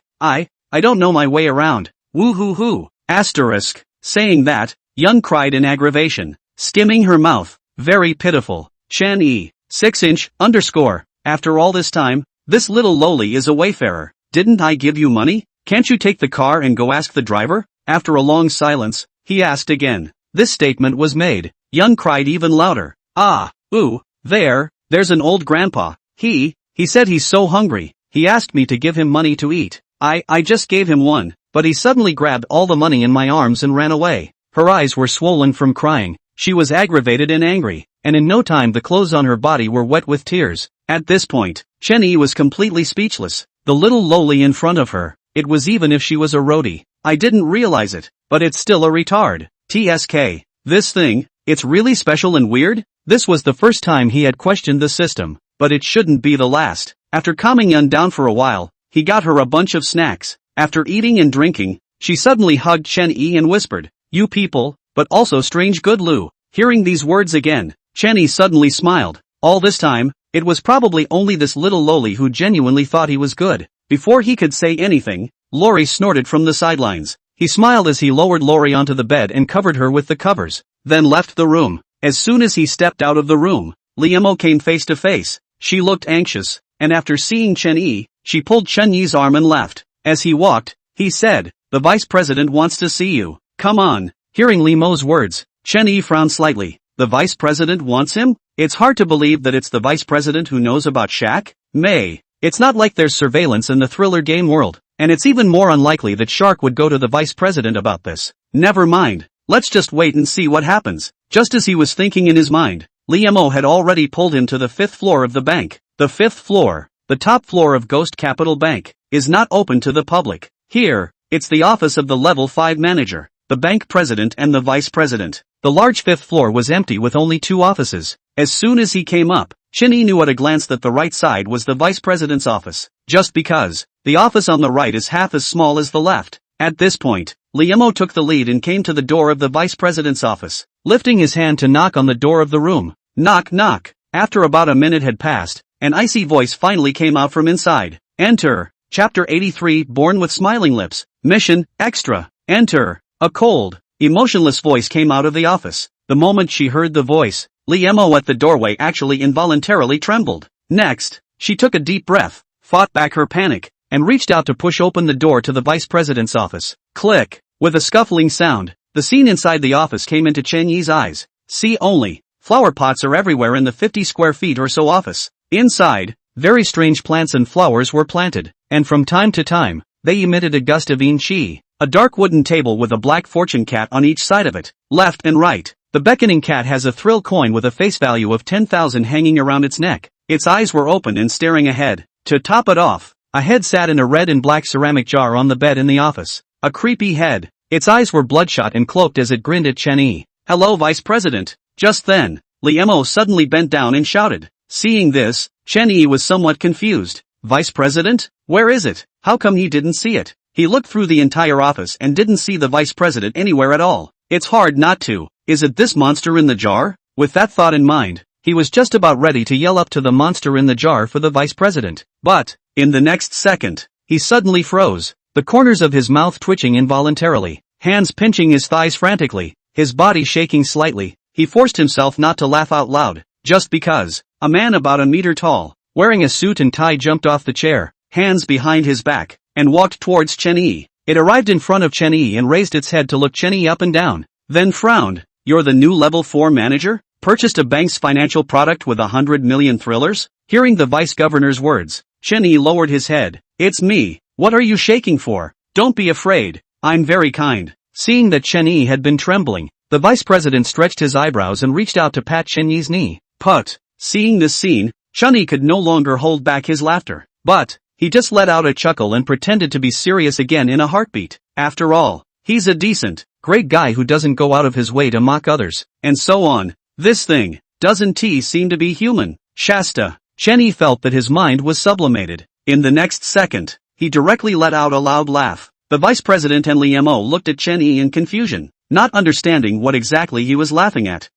don't know my way around. Woo-hoo-hoo. Asterisk. Saying that, Yun cried in aggravation, skimming her mouth. Very pitiful. Chen Yi. 6" underscore. After all this time, this little lowly is a wayfarer. Didn't I give you money? Can't you take the car and go ask the driver? After a long silence, he asked again. This statement was made. Yun cried even louder. There's an old grandpa. He said he's so hungry, he asked me to give him money to eat. I just gave him one, but he suddenly grabbed all the money in my arms and ran away. Her eyes were swollen from crying. She was aggravated and angry, and in no time the clothes on her body were wet with tears. At this point, Chen-Yi was completely speechless. The little loli in front of her, it was even if she was a roadie. I didn't realize it, but it's still a retard. TSK. This thing, it's really special and weird? This was the first time he had questioned the system, but it shouldn't be the last. After calming Yun down for a while, he got her a bunch of snacks. After eating and drinking, she suddenly hugged Chen-Yi and whispered, "You people, but also strange good Lu." Hearing these words again, Chen-Yi suddenly smiled. All this time, it was probably only this little loli who genuinely thought he was good. Before he could say anything, Lori snorted from the sidelines. He smiled as he lowered Lori onto the bed and covered her with the covers, then left the room. As soon as he stepped out of the room, Liemo came face to face. She looked anxious, and after seeing Chen-Yi, she pulled Chen-Yi's arm and left. As he walked, he said, "The vice president wants to see you. Come on." Hearing Liemo's words, Chen-Yi frowned slightly. The vice president wants him? It's hard to believe that it's the vice president who knows about Shaq. May. It's not like there's surveillance in the thriller game world, and it's even more unlikely that Shark would go to the vice president about this. Never mind. Let's just wait and see what happens. Just as he was thinking in his mind, Liemo had already pulled him to the 5th floor of the bank. The 5th floor, the top floor of Ghost Capital Bank, is not open to the public. Here, it's the office of the level 5 manager, the bank president and the vice president. The large 5th floor was empty with only 2 offices. As soon as he came up, Chen-Yi knew at a glance that the right side was the vice president's office, just because the office on the right is half as small as the left. At this point, Liemo took the lead and came to the door of the vice president's office, lifting his hand to knock on the door of the room. Knock knock. After about a minute had passed, an icy voice finally came out from inside. Enter. Chapter 83. Born with Smiling Lips. Mission, Extra. Enter. A cold, emotionless voice came out of the office. The moment she heard the voice, Liemo at the doorway actually involuntarily trembled. Next, she took a deep breath, fought back her panic, and reached out to push open the door to the vice president's office. Click. With a scuffling sound, the scene inside the office came into Chen-Yi's eyes. See only, flower pots are everywhere in the 50 square feet or so office. Inside, very strange plants and flowers were planted, and from time to time, they emitted a gust of yin qi. A dark wooden table with a black fortune cat on each side of it, left and right. The beckoning cat has a thrill coin with a face value of 10,000 hanging around its neck. Its eyes were open and staring ahead. To top it off, a head sat in a red and black ceramic jar on the bed in the office. A creepy head. Its eyes were bloodshot and cloaked as it grinned at Chen-Yi. "Hello, Vice President." Just then, Liemo suddenly bent down and shouted. Seeing this, Chen-Yi was somewhat confused. "Vice President? Where is it? How come he didn't see it?" He looked through the entire office and didn't see the vice president anywhere at all. It's hard not to. Is it this monster in the jar? With that thought in mind, he was just about ready to yell up to the monster in the jar for the vice president. But, in the next second, he suddenly froze, the corners of his mouth twitching involuntarily, hands pinching his thighs frantically, his body shaking slightly. He forced himself not to laugh out loud, just because. A man about a meter tall, wearing a suit and tie jumped off the chair, hands behind his back, and walked towards Chen-Yi. It arrived in front of Chen-Yi and raised its head to look Chen-Yi up and down, then frowned. "You're the new level 4 manager? Purchased a bank's financial product with 100 million thrillers?" Hearing the vice governor's words, Chen-Yi lowered his head. "It's me. What are you shaking for? Don't be afraid. I'm very kind." Seeing that Chen-Yi had been trembling, the vice president stretched his eyebrows and reached out to pat Chen-Yi's knee. Put. Seeing this scene, Chen-Yi could no longer hold back his laughter. But, he just let out a chuckle and pretended to be serious again in a heartbeat. After all, he's a decent, great guy who doesn't go out of his way to mock others, and so on. This thing, doesn't he seem to be human? Shasta. Chen-Yi felt that his mind was sublimated. In the next second, he directly let out a loud laugh. The vice president and Liemo looked at Chen-Yi in confusion, not understanding what exactly he was laughing at.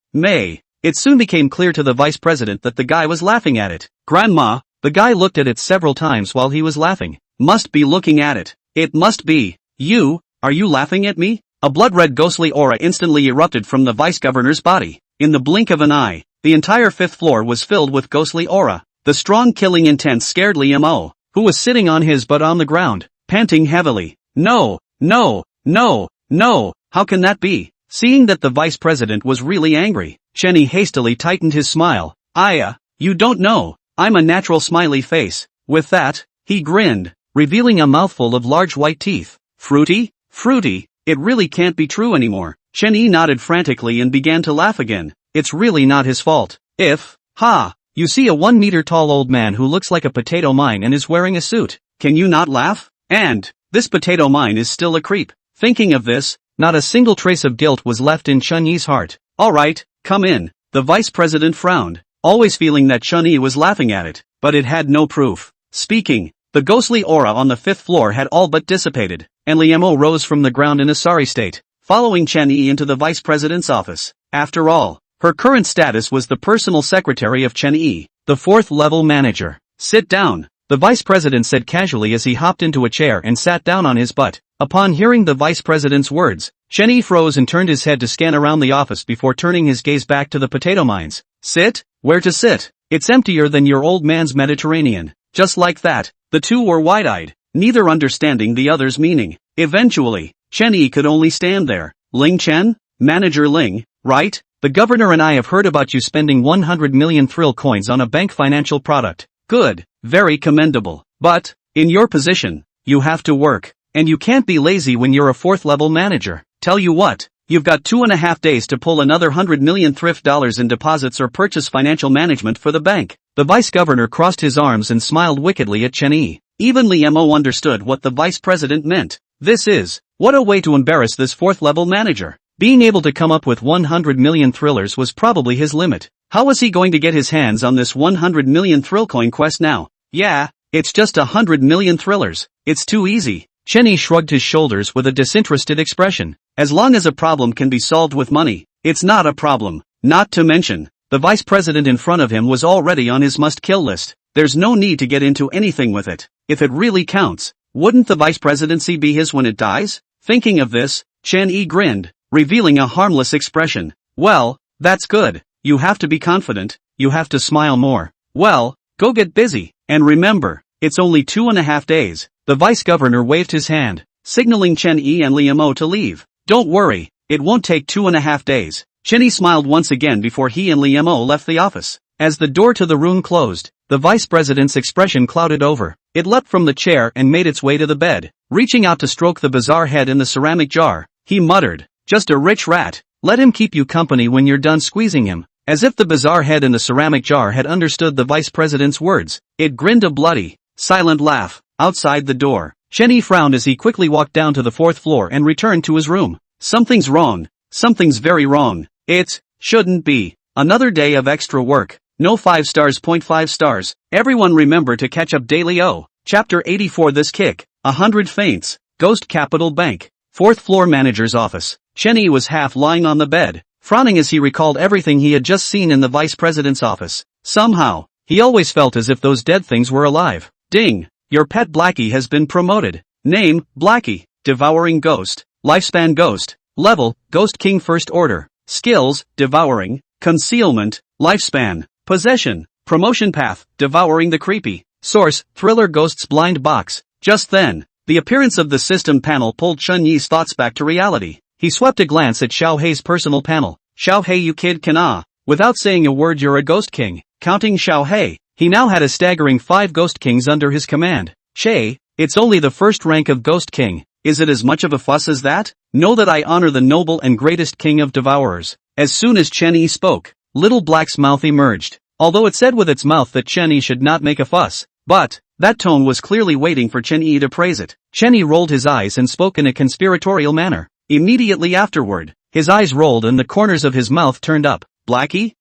It soon became clear to the vice president that the guy was laughing at it. "Grandma." The guy looked at it several times while he was laughing. "Must be looking at it. It must be. You, are you laughing at me?" A blood-red ghostly aura instantly erupted from the vice governor's body. In the blink of an eye, the entire 5th floor was filled with ghostly aura. The strong killing intent scared Liemo, who was sitting on his butt on the ground, panting heavily. No, no, no, no, how can that be? Seeing that the vice president was really angry, Chen-Yi hastily tightened his smile. You don't know, I'm a natural smiley face." With that, he grinned. revealing a mouthful of large white teeth. Fruity? Fruity? It really can't be true anymore. Chen-Yi nodded frantically and began to laugh again. It's really not his fault. You see a 1 meter tall old man who looks like a potato mine and is wearing a suit. Can you not laugh? And this potato mine is still a creep. Thinking of this, not a single trace of guilt was left in Chen-Yi's heart. Alright, come in. The vice president frowned, always feeling that Chen-Yi was laughing at it, but it had no proof. Speaking, the ghostly aura on the 5th floor had all but dissipated, and Liemo rose from the ground in a sorry state, following Chen-Yi into the vice president's office. After all, her current status was the personal secretary of Chen-Yi, the 4th level manager. Sit down, the vice president said casually as he hopped into a chair and sat down on his butt. Upon hearing the vice president's words, Chen-Yi froze and turned his head to scan around the office before turning his gaze back to the potato mines. Sit? Where to sit? It's emptier than your old man's Mediterranean. Just like that, the two were wide-eyed, neither understanding the other's meaning. Eventually, Chen-Yi could only stand there. Ling Chen? Manager Ling, right? The governor and I have heard about you spending 100 million thrill coins on a bank financial product. Good, very commendable. But, in your position, you have to work. And you can't be lazy when you're a 4th level manager. Tell you what, you've got 2.5 days to pull another 100 million thrift dollars in deposits or purchase financial management for the bank. The vice governor crossed his arms and smiled wickedly at Chen-Yi. Even Liemo understood what the vice president meant. What a way to embarrass this 4th level manager. Being able to come up with 100 million thrillers was probably his limit. How was he going to get his hands on this 100 million thrill coin quest now? Yeah, it's just 100 million thrillers. It's too easy. Chen-Yi shrugged his shoulders with a disinterested expression. As long as a problem can be solved with money, it's not a problem. Not to mention, the vice president in front of him was already on his must-kill list. There's no need to get into anything with it. If it really counts, wouldn't the vice presidency be his when it dies? Thinking of this, Chen-Yi grinned, revealing a harmless expression. Well, that's good. You have to be confident, you have to smile more. Well, go get busy, and remember, it's only 2.5 days. The vice governor waved his hand, signaling Chen-Yi and Liemo to leave. Don't worry, it won't take 2.5 days. Chen-Yi smiled once again before he and Liemo left the office. As the door to the room closed, the vice president's expression clouded over. It leapt from the chair and made its way to the bed. Reaching out to stroke the bizarre head in the ceramic jar, he muttered, "Just a rich rat. Let him keep you company when you're done squeezing him." As if the bizarre head in the ceramic jar had understood the vice president's words, it grinned a bloody, silent laugh. Outside the door, Chen-Yi frowned as he quickly walked down to the 4th floor and returned to his room. Something's wrong. Something's very wrong. It shouldn't be. Another day of extra work. No 5 stars. 0.5 stars. Everyone remember to catch up daily. Chapter 84. This kick. 100 faints. Ghost Capital Bank. 4th floor manager's office. Chen-Yi was half lying on the bed, frowning as he recalled everything he had just seen in the vice president's office. Somehow, he always felt as if those dead things were alive. Ding! Your pet Blackie has been promoted. Name, Blackie. Devouring Ghost. Lifespan Ghost. Level, Ghost King First Order. Skills, Devouring. Concealment. Lifespan. Possession. Promotion path, Devouring the Creepy. Source, Thriller Ghost's Blind Box. Just then, the appearance of the system panel pulled Chen-Yi's thoughts back to reality. He swept a glance at Xiaohei's personal panel. Xiaohei, you kid can without saying a word, you're a Ghost King. Counting Xiaohei, he now had a staggering 5 Ghost Kings under his command. Che, it's only the first rank of Ghost King. Is it as much of a fuss as that? Know that I honor the noble and greatest king of devourers. As soon as Chen-Yi spoke, Little Black's mouth emerged. Although it said with its mouth that Chen-Yi should not make a fuss, but that tone was clearly waiting for Chen-Yi to praise it. Chen-Yi rolled his eyes and spoke in a conspiratorial manner. Immediately afterward, his eyes rolled and the corners of his mouth turned up. Blackie?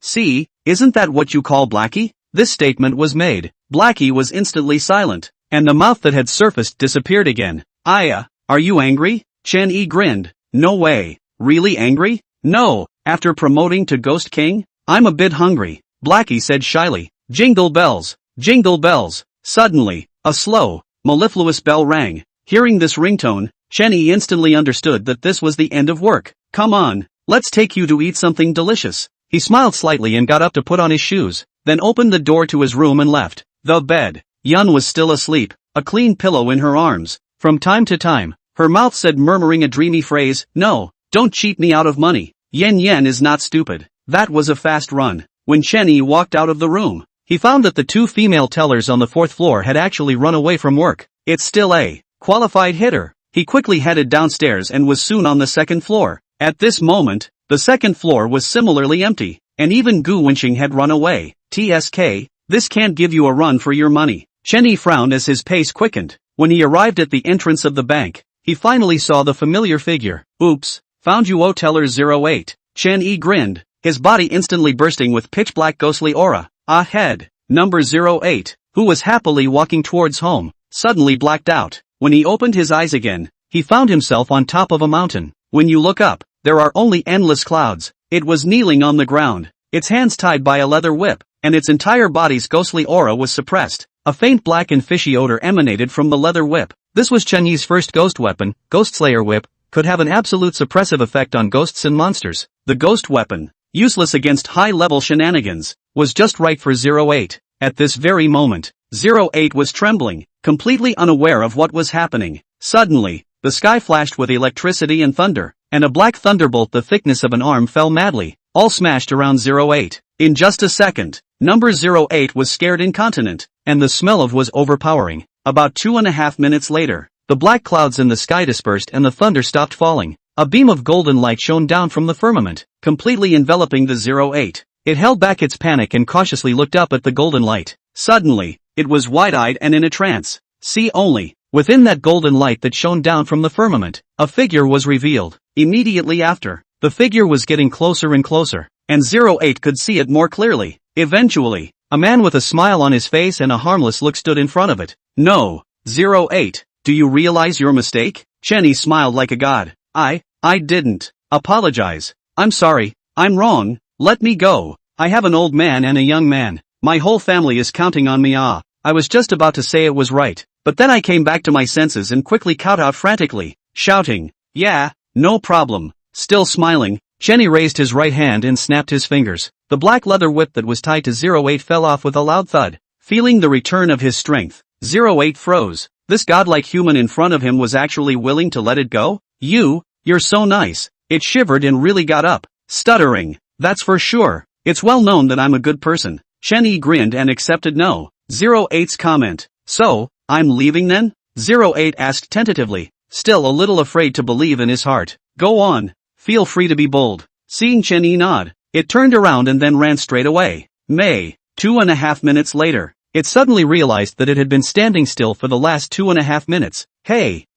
See, isn't that what you call Blackie? This statement was made. Blackie was instantly silent, and the mouth that had surfaced disappeared again. Are you angry? Chen-Yi grinned. No way. Really angry? No, after promoting to Ghost King? I'm a bit hungry, Blackie said shyly. Jingle bells, jingle bells. Suddenly, a slow, mellifluous bell rang. Hearing this ringtone, Chen-Yi instantly understood that this was the end of work. Come on, let's take you to eat something delicious. He smiled slightly and got up to put on his shoes, then opened the door to his room and left. The bed. Yun was still asleep, a clean pillow in her arms. From time to time, her mouth said, murmuring a dreamy phrase, "No, don't cheat me out of money. Yen is not stupid." That was a fast run. When Chen-Yi walked out of the room, he found that the two female tellers on the fourth floor had actually run away from work. It's still a qualified hitter. He quickly headed downstairs and was soon on the second floor. At this moment, the second floor was similarly empty, and even Gu Wenxing had run away. TSK, this can't give you a run for your money. Chen Yi frowned as his pace quickened. When he arrived at the entrance of the bank, he finally saw the familiar figure. Oops, found you, O Teller 08. Chen Yi grinned, his body instantly bursting with pitch-black ghostly aura. Ahead, number 08, who was happily walking towards home, suddenly blacked out. When he opened his eyes again, he found himself on top of a mountain. When you look up, there are only endless clouds. It was kneeling on the ground, its hands tied by a leather whip, and its entire body's ghostly aura was suppressed. A faint black and fishy odor emanated from the leather whip. This was Chen Yi's first ghost weapon. Ghost Slayer Whip could have an absolute suppressive effect on ghosts and monsters. The ghost weapon, useless against high-level shenanigans, was just right for 08. At this very moment, 08 was trembling, completely unaware of what was happening. Suddenly, the sky flashed with electricity and thunder, and a black thunderbolt the thickness of an arm fell madly, all smashed around 08. In just a second, number 08 was scared incontinent, and the smell of was overpowering. About 2.5 minutes later, the black clouds in the sky dispersed and the thunder stopped falling. A beam of golden light shone down from the firmament, completely enveloping the 08. It held back its panic and cautiously looked up at the golden light. Suddenly, it was wide-eyed and in a trance. See only, within that golden light that shone down from the firmament, a figure was revealed. Immediately after, the figure was getting closer and closer, and 08 could see it more clearly. Eventually, a man with a smile on his face and a harmless look stood in front of it. No, 08, do you realize your mistake? Chen Yi smiled like a god. I didn't. Apologize. I'm sorry, I'm wrong, let me go. I have an old man and a young man. My whole family is counting on me. I was just about to say it was right, but then I came back to my senses and quickly cowed out frantically, shouting, yeah, no problem. Still smiling, Chen Yi raised his right hand and snapped his fingers. The black leather whip that was tied to 08 fell off with a loud thud. Feeling the return of his strength, 08 froze. This godlike human in front of him was actually willing to let it go? You're so nice. It shivered and really got up, stuttering. That's for sure. It's well known that I'm a good person. Chen Yi grinned and accepted 08's comment. So, I'm leaving then? 08 asked tentatively, still a little afraid to believe in his heart. Go on. Feel free to be bold. Seeing Chen Yi nod, it turned around and then ran straight away. 2.5 minutes later, it suddenly realized that it had been standing still for the last 2.5 minutes. Hey,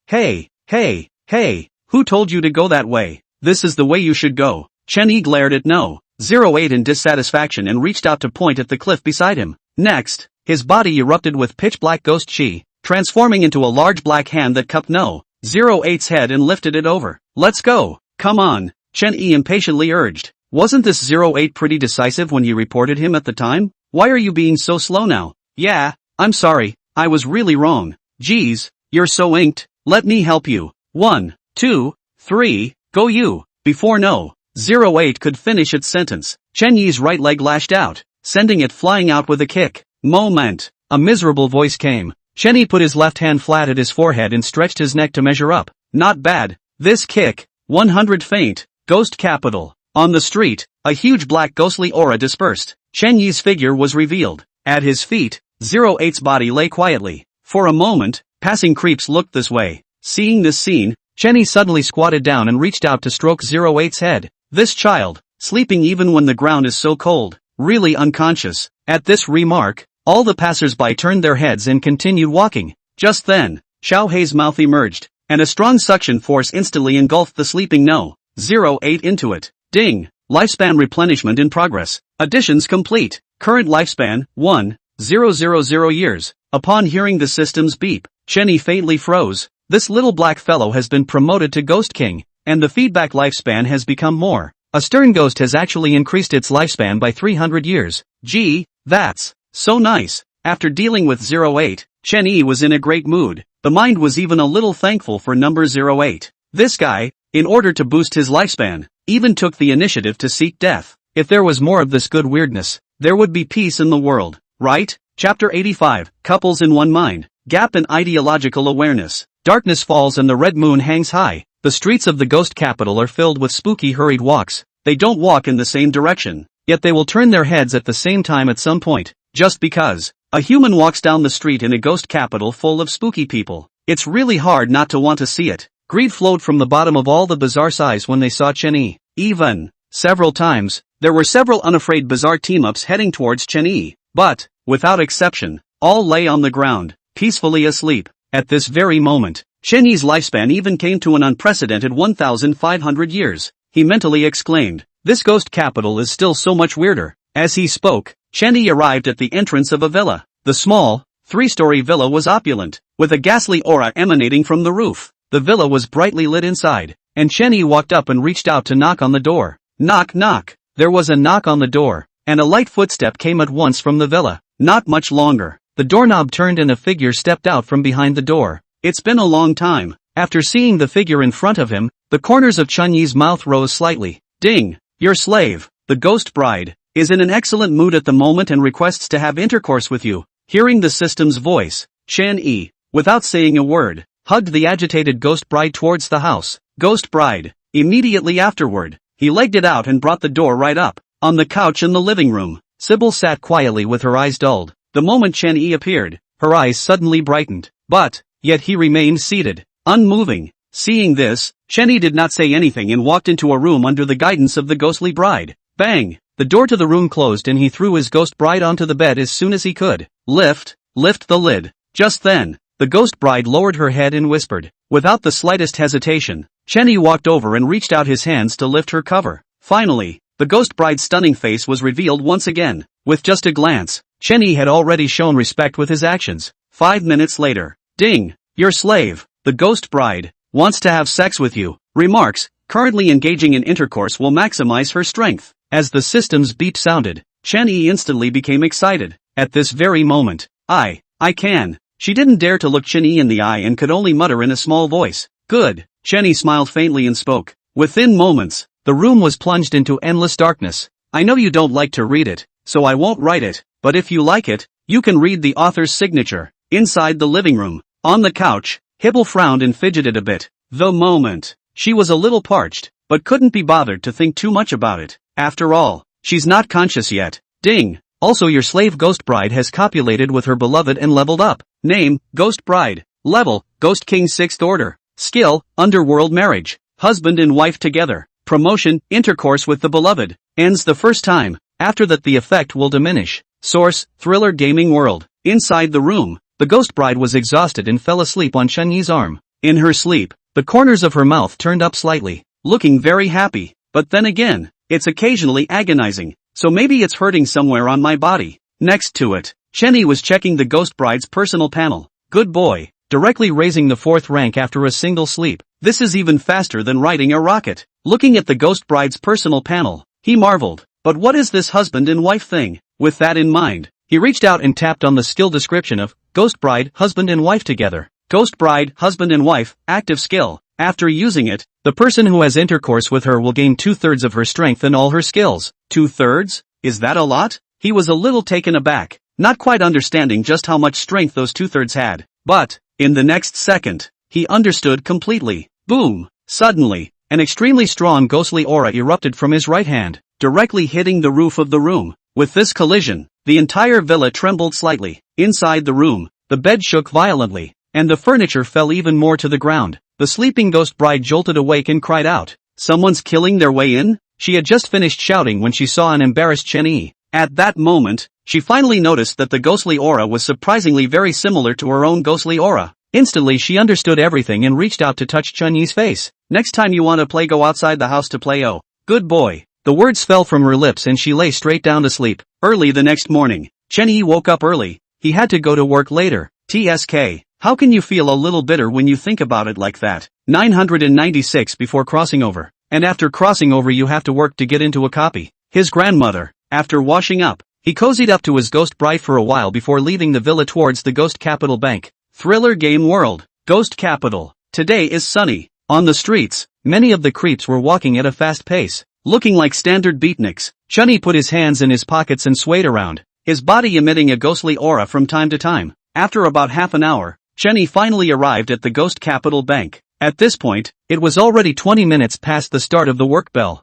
who told you to go that way? This is the way you should go. Chen Yi glared at 08 in dissatisfaction and reached out to point at the cliff beside him. Next, his body erupted with pitch-black ghost chi, transforming into a large black hand that cupped 08's head and lifted it over. Let's go. Come on, Chen Yi impatiently urged. Wasn't this 08 pretty decisive when you reported him at the time? Why are you being so slow now? Yeah, I'm sorry, I was really wrong. Geez, you're so inked, let me help you. 1, 2, 3, go you. Before 08 could finish its sentence, Chen Yi's right leg lashed out, sending it flying out with a kick. Moment. A miserable voice came. Chen Yi put his left hand flat at his forehead and stretched his neck to measure up. Not bad. This kick. 100 faint. Ghost capital. On the street, a huge black ghostly aura dispersed. Chen Yi's figure was revealed. At his feet, 08's body lay quietly. For a moment, passing creeps looked this way. Seeing this scene, Chen Yi suddenly squatted down and reached out to stroke 08's head. This child, sleeping even when the ground is so cold, really unconscious. At this remark, all the passers-by turned their heads and continued walking. Just then, Xiao Hei's mouth emerged, and a strong suction force instantly engulfed the sleeping 08 into it. Ding! Lifespan replenishment in progress. Additions complete. Current lifespan, 1,000 years. Upon hearing the system's beep, Chen Yi faintly froze. This little black fellow has been promoted to Ghost King, and the feedback lifespan has become more. A stern ghost has actually increased its lifespan by 300 years. Gee, that's so nice. After dealing with 08, Chen Yi was in a great mood. The mind was even a little thankful for number 08. This guy, in order to boost his lifespan, even took the initiative to seek death. If there was more of this good weirdness, there would be peace in the world, right? Chapter 85, Couples in One Mind, Gap in Ideological Awareness. Darkness falls and the red moon hangs high. The streets of the ghost capital are filled with spooky hurried walks. They don't walk in the same direction, yet they will turn their heads at the same time at some point. Just because a human walks down the street in a ghost capital full of spooky people, it's really hard not to want to see it. Greed flowed from the bottom of all the bizarre eyes when they saw Chen-Yi. Even several times, there were several unafraid bizarre team-ups heading towards Chen-Yi, but, without exception, all lay on the ground, peacefully asleep. At this very moment, Chen-Yi's lifespan even came to an unprecedented 1,500 years. He mentally exclaimed, "This ghost capital is still so much weirder." As he spoke, Chen-Yi arrived at the entrance of a villa. The small, three-story villa was opulent, with a ghastly aura emanating from the roof. The villa was brightly lit inside, and Chen-Yi walked up and reached out to knock on the door. Knock knock. There was a knock on the door, and a light footstep came at once from the villa. Not much longer. The doorknob turned and a figure stepped out from behind the door. It's been a long time. After seeing the figure in front of him, the corners of Chen-Yi's mouth rose slightly. Ding! Your slave, the ghost bride, is in an excellent mood at the moment and requests to have intercourse with you. Hearing the system's voice, Chen-Yi, without saying a word, hugged the agitated ghost bride towards the house. Ghost bride. Immediately afterward, he legged it out and brought the door right up. On the couch in the living room, Sybil sat quietly with her eyes dulled. The moment Chen-Yi appeared, her eyes suddenly brightened. But, yet he remained seated, unmoving. Seeing this, Chen-Yi did not say anything and walked into a room under the guidance of the ghostly bride. Bang! The door to the room closed and he threw his ghost bride onto the bed as soon as he could. Lift the lid. Just then, the ghost bride lowered her head and whispered. Without the slightest hesitation, Chen-Yi walked over and reached out his hands to lift her cover. Finally, the ghost bride's stunning face was revealed once again. With just a glance, Chen-Yi had already shown respect with his actions. 5 minutes later. Ding! Your slave, the ghost bride, wants to have sex with you. Remarks, currently engaging in intercourse will maximize her strength. As the system's beep sounded, Chen-Yi instantly became excited. At this very moment, I can. She didn't dare to look Chen-Yi in the eye and could only mutter in a small voice. Good. Chen-Yi smiled faintly and spoke. Within moments, the room was plunged into endless darkness. I know you don't like to read it, so I won't write it, but if you like it, you can read the author's signature. Inside the living room, on the couch, Hibble frowned and fidgeted a bit. The moment. She was a little parched, but couldn't be bothered to think too much about it. After all, she's not conscious yet. Ding! Also your slave ghost bride has copulated with her beloved and leveled up. Name, Ghost Bride. Level, Ghost King 6th Order. Skill, Underworld Marriage. Husband and wife together. Promotion, intercourse with the beloved. Ends the first time. After that the effect will diminish. Source, Thriller Gaming World. Inside the room, the ghost bride was exhausted and fell asleep on Chen-Yi's arm. In her sleep, the corners of her mouth turned up slightly, looking very happy. But then again, it's occasionally agonizing, so maybe it's hurting somewhere on my body. Next to it, Chen-Yi was checking the ghost bride's personal panel. Good boy, directly raising the 4th rank after a single sleep. This is even faster than riding a rocket. Looking at the ghost bride's personal panel, he marveled. But what is this husband and wife thing? With that in mind, he reached out and tapped on the skill description of Ghost Bride, husband and wife together. Ghost Bride, husband and wife, active skill. After using it, the person who has intercourse with her will gain 2/3 of her strength and all her skills. 2/3? Is that a lot? He was a little taken aback, not quite understanding just how much strength those 2/3 had. But, in the next second, he understood completely. Boom! Suddenly, an extremely strong ghostly aura erupted from his right hand, directly hitting the roof of the room. With this collision, the entire villa trembled slightly. Inside the room, the bed shook violently, and the furniture fell even more to the ground. The sleeping ghost bride jolted awake and cried out. Someone's killing their way in? She had just finished shouting when she saw an embarrassed Chen-Yi. At that moment, she finally noticed that the ghostly aura was surprisingly very similar to her own ghostly aura. Instantly she understood everything and reached out to touch Chen-Yi's face. Next time you want to play, go outside the house to play. Oh, good boy. The words fell from her lips and she lay straight down to sleep. Early the next morning, Chen-Yi woke up early. He had to go to work later. TSK. How can you feel a little bitter when you think about it like that? 996 before crossing over. And after crossing over you have to work to get into a copy. His grandmother. After washing up, he cozied up to his ghost bride for a while before leaving the villa towards the Ghost Capital Bank. Thriller Game World. Ghost Capital. Today is sunny. On the streets, many of the creeps were walking at a fast pace. Looking like standard beatniks, Chen-Yi put his hands in his pockets and swayed around, his body emitting a ghostly aura from time to time. After about half an hour, Chen-Yi finally arrived at the Ghost Capital Bank. At this point, it was already 20 minutes past the start of the work bell.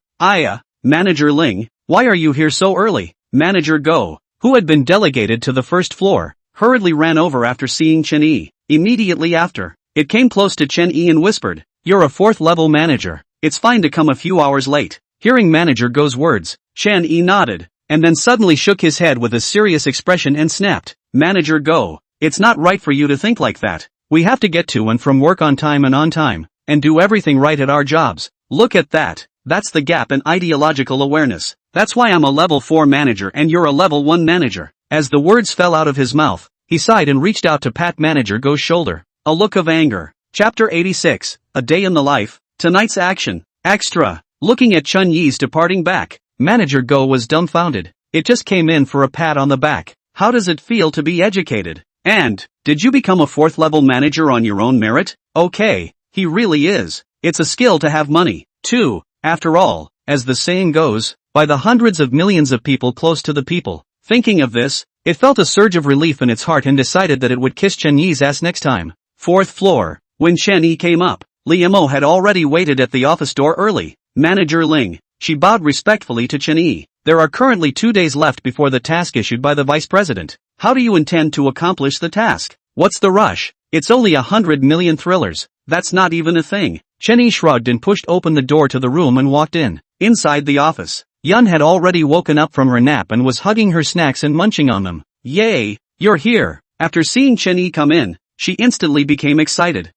Manager Ling, why are you here so early? Manager Go. who had been delegated to the first floor, hurriedly ran over after seeing Chen-yi. Immediately after, it came close to Chen-yi and whispered, "You're a fourth-level manager. It's fine to come a few hours late." Hearing Manager Go's words, Chen-yi nodded, and then suddenly shook his head with a serious expression and snapped, "Manager Go, it's not right for you to think like that. We have to get to and from work on time, and do everything right at our jobs. Look at that. That's the gap in ideological awareness. That's why I'm a level 4 manager and you're a level 1 manager." As the words fell out of his mouth, he sighed and reached out to pat Manager Go's shoulder. A look of anger. Chapter 86, A Day in the Life. Tonight's action. Extra. Looking at Chun-Yi's departing back, Manager Go was dumbfounded. It just came in for a pat on the back. How does it feel to be educated? And, did you become a 4th level manager on your own merit? Okay, he really is. It's a skill to have money, too. After all, as the saying goes, by the hundreds of millions of people close to the people. Thinking of this, it felt a surge of relief in its heart and decided that it would kiss Chen-Yi's ass next time. 4th floor. When Chen-Yi came up, Li Mo had already waited at the office door early. Manager Ling. She bowed respectfully to Chen-Yi. There are currently 2 days left before the task issued by the vice president. How do you intend to accomplish the task? What's the rush? It's only 100 million thrillers. That's not even a thing. Chen-Yi shrugged and pushed open the door to the room and walked in. Inside the office, Yun had already woken up from her nap and was hugging her snacks and munching on them. "Yay, you're here." After seeing Chen-Yi come in, she instantly became excited.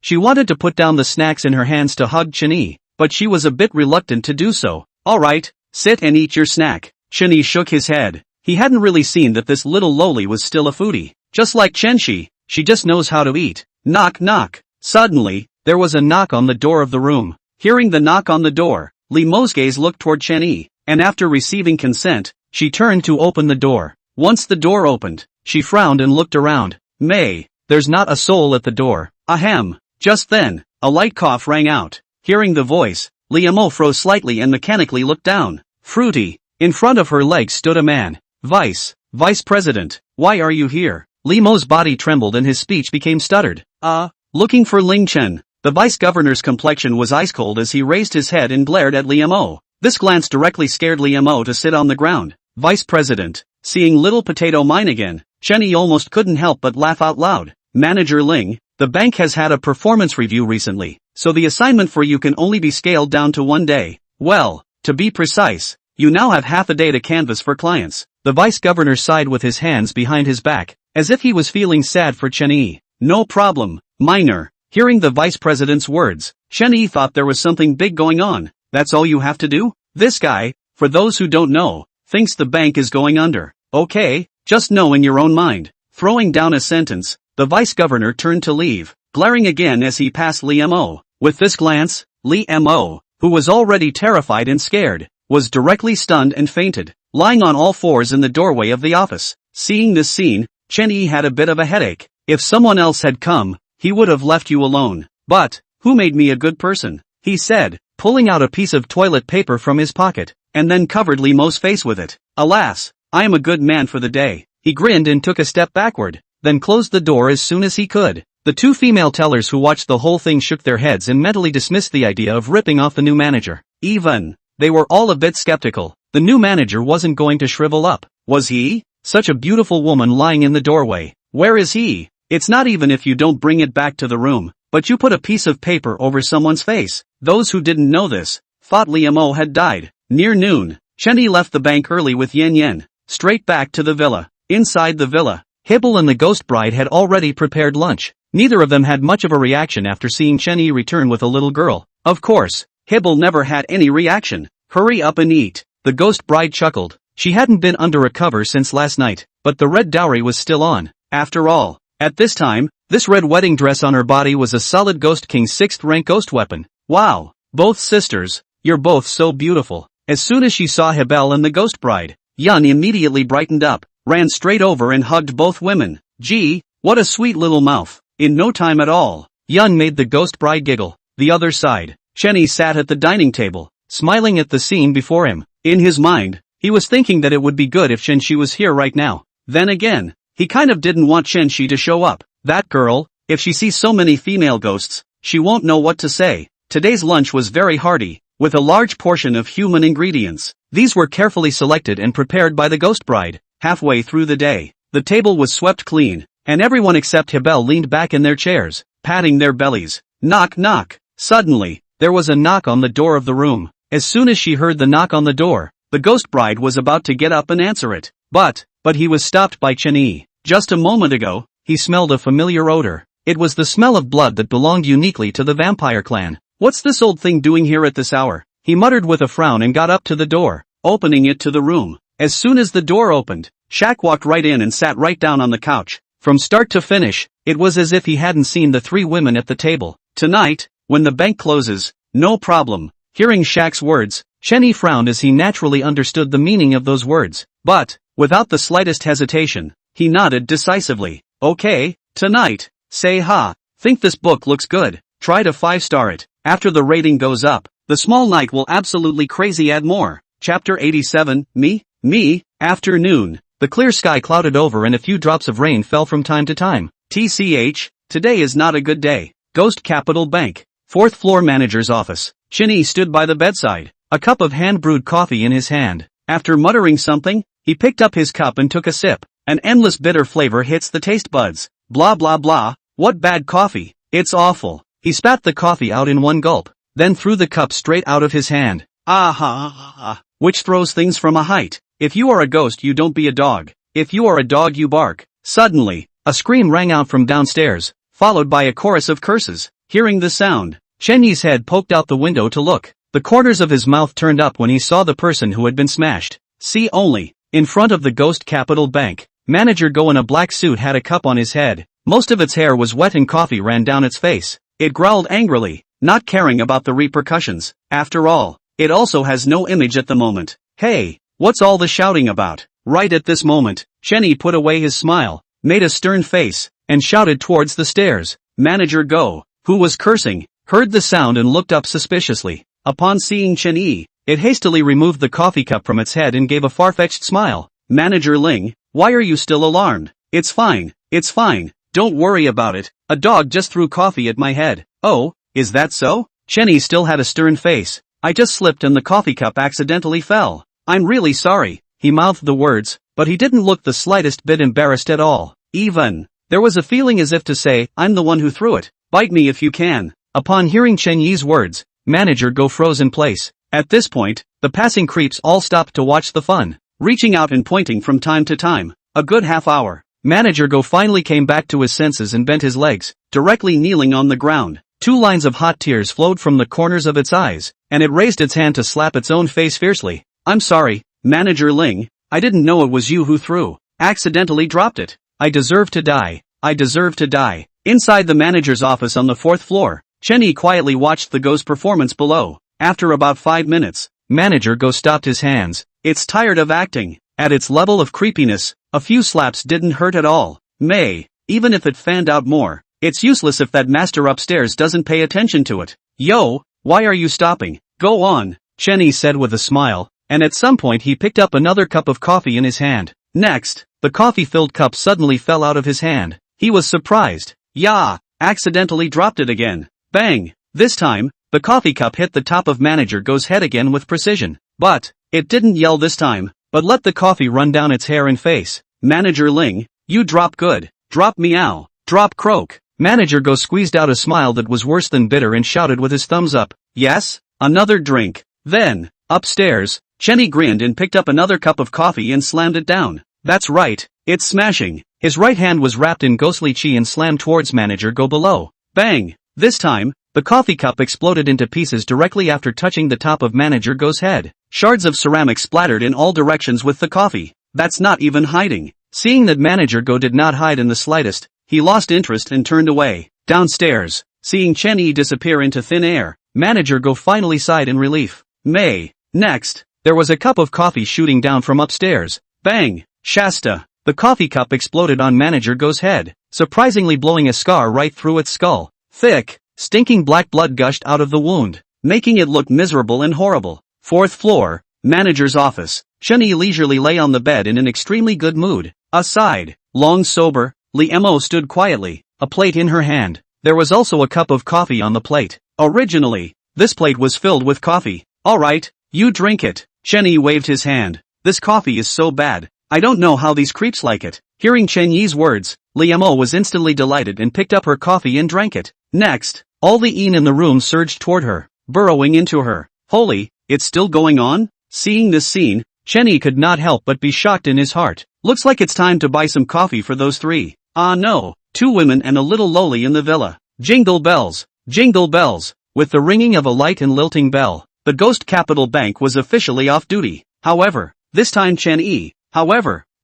She wanted to put down the snacks in her hands to hug Chen-Yi, but she was a bit reluctant to do so. "Alright, sit and eat your snack." Chen-Yi shook his head. He hadn't really seen that this little loli was still a foodie. Just like Chen-Shi, she just knows how to eat. Knock knock. Suddenly, there was a knock on the door of the room. Hearing the knock on the door, Li Mo's gaze looked toward Chen-Yi, and after receiving consent, she turned to open the door. Once the door opened, she frowned and looked around. There's not a soul at the door. Ahem. Just then, a light cough rang out. Hearing the voice, Li Mo froze slightly and mechanically looked down. Fruity. In front of her legs stood a man. Vice President, why are you here? Li Mo's body trembled and his speech became stuttered. Looking for Ling Chen. The vice governor's complexion was ice cold as he raised his head and glared at Li Mo. This glance directly scared Li Mo to sit on the ground. Vice President. Seeing little potato mine again, Chen-Yi almost couldn't help but laugh out loud. Manager Ling, the bank has had a performance review recently, so the assignment for you can only be scaled down to 1 day. Well, to be precise, you now have half a day to canvass for clients. The vice governor sighed with his hands behind his back, as if he was feeling sad for Chen-Yi. No problem, minor. Hearing the vice president's words, Chen-Yi thought there was something big going on. That's all you have to do? This guy, for those who don't know, thinks the bank is going under. Okay, just know in your own mind. Throwing down a sentence, the vice governor turned to leave, glaring again as he passed Li Mo. With this glance, Li Mo, who was already terrified and scared, was directly stunned and fainted, lying on all fours in the doorway of the office. Seeing this scene, Chen-Yi had a bit of a headache. If someone else had come, he would have left you alone. But, who made me a good person? He said, pulling out a piece of toilet paper from his pocket, and then covered Li Mo's face with it. Alas, I am a good man for the day. He grinned and took a step backward, then closed the door as soon as he could. The 2 female tellers who watched the whole thing shook their heads and mentally dismissed the idea of ripping off the new manager. They were all a bit skeptical. The new manager wasn't going to shrivel up, was he? Such a beautiful woman lying in the doorway. Where is he? It's not even if you don't bring it back to the room, but you put a piece of paper over someone's face. Those who didn't know this, thought Li Mo had died. Near noon, Chen-Yi left the bank early with Yen, straight back to the villa. Inside the villa, Hibble and the ghost bride had already prepared lunch. Neither of them had much of a reaction after seeing Chen-Yi return with a little girl. Of course, Hibble never had any reaction. Hurry up and eat. The ghost bride chuckled. She hadn't been under a cover since last night, but the red dowry was still on. After all, at this time, this red wedding dress on her body was a solid Ghost King's 6th rank ghost weapon. Wow, both sisters, you're both so beautiful. As soon as she saw Hibble and the ghost bride, Yun immediately brightened up, ran straight over and hugged both women. Gee, what a sweet little mouth. In no time at all, Yun made the ghost bride giggle. The other side, Chen-Yi sat at the dining table, smiling at the scene before him. In his mind, he was thinking that it would be good if Chen-Shi was here right now. Then again, he kind of didn't want Chen-Shi to show up. That girl, if she sees so many female ghosts, she won't know what to say. Today's lunch was very hearty, with a large portion of human ingredients. These were carefully selected and prepared by the ghost bride. Halfway through the day, the table was swept clean, and everyone except Hibel leaned back in their chairs, patting their bellies. Knock knock. Suddenly, there was a knock on the door of the room. As soon as she heard the knock on the door, the ghost bride was about to get up and answer it. But he was stopped by Chen-Yi. Just a moment ago, he smelled a familiar odor. It was the smell of blood that belonged uniquely to the vampire clan. What's this old thing doing here at this hour? He muttered with a frown and got up to the door, opening it to the room. As soon as the door opened, Shaq walked right in and sat right down on the couch. From start to finish, it was as if he hadn't seen the three women at the table. Tonight, when the bank closes, no problem. Hearing Shaq's words, Chen-Yi frowned as he naturally understood the meaning of those words. But, without the slightest hesitation, he nodded decisively. Okay, tonight. Say ha. Think this book looks good. Try to 5-star it. After the rating goes up, the small knight will absolutely crazy add more. Chapter 87, Me, afternoon. The clear sky clouded over and a few drops of rain fell from time to time. TCH, today is not a good day. Ghost Capital Bank. 4th floor manager's office. Chen-Yi stood by the bedside, a cup of hand-brewed coffee in his hand. After muttering something, he picked up his cup and took a sip. An endless bitter flavor hits the taste buds. Blah blah blah, what bad coffee. It's awful. He spat the coffee out in one gulp, then threw the cup straight out of his hand. Which throws things from a height. If you are a ghost, you don't be a dog. If you are a dog, you bark. Suddenly, a scream rang out from downstairs, followed by a chorus of curses. Hearing the sound, Chen-Yi's head poked out the window to look. The corners of his mouth turned up when he saw the person who had been smashed. See only, in front of the Ghost Capital Bank, Manager Go in a black suit had a cup on his head. Most of its hair was wet and coffee ran down its face. It growled angrily, not caring about the repercussions. After all, it also has no image at the moment. Hey, what's all the shouting about? Right at this moment, Chen-Yi put away his smile, made a stern face, and shouted towards the stairs. Manager Go, who was cursing, heard the sound and looked up suspiciously. Upon seeing Chen-Yi, it hastily removed the coffee cup from its head and gave a far-fetched smile. Manager Ling, why are you still alarmed? It's fine, don't worry about it. A dog just threw coffee at my head. Oh, is that so? Chen-Yi still had a stern face. I just slipped and the coffee cup accidentally fell. I'm really sorry. He mouthed the words, but he didn't look the slightest bit embarrassed at all. Even, there was a feeling as if to say, I'm the one who threw it. Bite me if you can. Upon hearing Chen-Yi's words, Manager Go froze in place. At this point, the passing creeps all stopped to watch the fun, reaching out and pointing from time to time. A good half hour. Manager Go finally came back to his senses and bent his legs, directly kneeling on the ground. 2 lines of hot tears flowed from the corners of its eyes, and it raised its hand to slap its own face fiercely. I'm sorry, Manager Ling, I didn't know it was you who threw. Accidentally dropped it. I deserve to die. Inside the manager's office on the 4th floor, Chen-Yi quietly watched the Go's performance below. After about 5 minutes, Manager Go stopped his hands. It's tired of acting. At its level of creepiness, a few slaps didn't hurt at all. Even if it fanned out more, it's useless if that master upstairs doesn't pay attention to it. Yo, why are you stopping? Go on, Chen-Yi said with a smile, and at some point he picked up another cup of coffee in his hand. Next, the coffee-filled cup suddenly fell out of his hand. He was surprised. Accidentally dropped it again. Bang! This time, the coffee cup hit the top of Manager Go's head again with precision. But it didn't yell this time, but let the coffee run down its hair and face. Manager Ling, you drop good. Drop meow. Drop croak. Manager Go squeezed out a smile that was worse than bitter and shouted with his thumbs up. Yes, another drink. Then, upstairs, Chen-Yi grinned and picked up another cup of coffee and slammed it down. That's right, it's smashing. His right hand was wrapped in ghostly chi and slammed towards Manager Go below. Bang! This time, the coffee cup exploded into pieces directly after touching the top of Manager Go's head. Shards of ceramic splattered in all directions with the coffee. That's not even hiding. Seeing that Manager Go did not hide in the slightest, he lost interest and turned away. Downstairs, seeing Chen-Yi disappear into thin air, Manager Go finally sighed in relief. Next, there was a cup of coffee shooting down from upstairs. Bang! Shasta! The coffee cup exploded on Manager Go's head, surprisingly blowing a scar right through its skull. Thick, stinking black blood gushed out of the wound, making it look miserable and horrible. 4th floor, manager's office. Chen-Yi leisurely lay on the bed in an extremely good mood. Aside, long sober, Li Mo stood quietly, a plate in her hand. There was also a cup of coffee on the plate. Originally, this plate was filled with coffee. Alright, you drink it. Chen-Yi waved his hand. This coffee is so bad, I don't know how these creeps like it. Hearing Chen Yi's words, Li Mo was instantly delighted and picked up her coffee and drank it. Next, all the Een in the room surged toward her, burrowing into her. Holy, it's still going on? Seeing this scene, Chen Yi could not help but be shocked in his heart. Looks like it's time to buy some coffee for those three. Ah no, 2 women and a little loli in the villa. Jingle bells, jingle bells. With the ringing of a light and lilting bell, the Ghost Capital Bank was officially off duty. However, this time Chen Yi,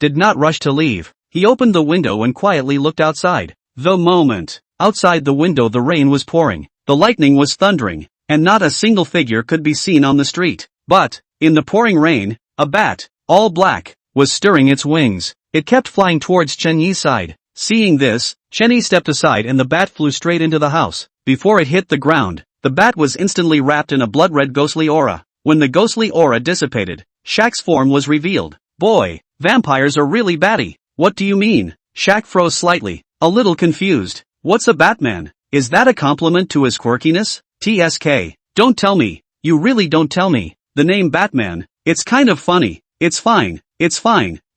did not rush to leave. He opened the window and quietly looked outside. The moment, outside the window the rain was pouring, the lightning was thundering, and not a single figure could be seen on the street. But, in the pouring rain, a bat, all black, was stirring its wings. It kept flying towards Chen Yi's side. Seeing this, Chen Yi stepped aside and the bat flew straight into the house. Before it hit the ground, the bat was instantly wrapped in a blood-red ghostly aura. When the ghostly aura dissipated, Shaq's form was revealed. Boy, vampires are really batty. What do you mean? Shaq froze slightly, a little confused. What's a Batman? Is that a compliment to his quirkiness? TSK. Don't tell me. You really don't tell me. The name Batman, it's kind of funny. It's fine.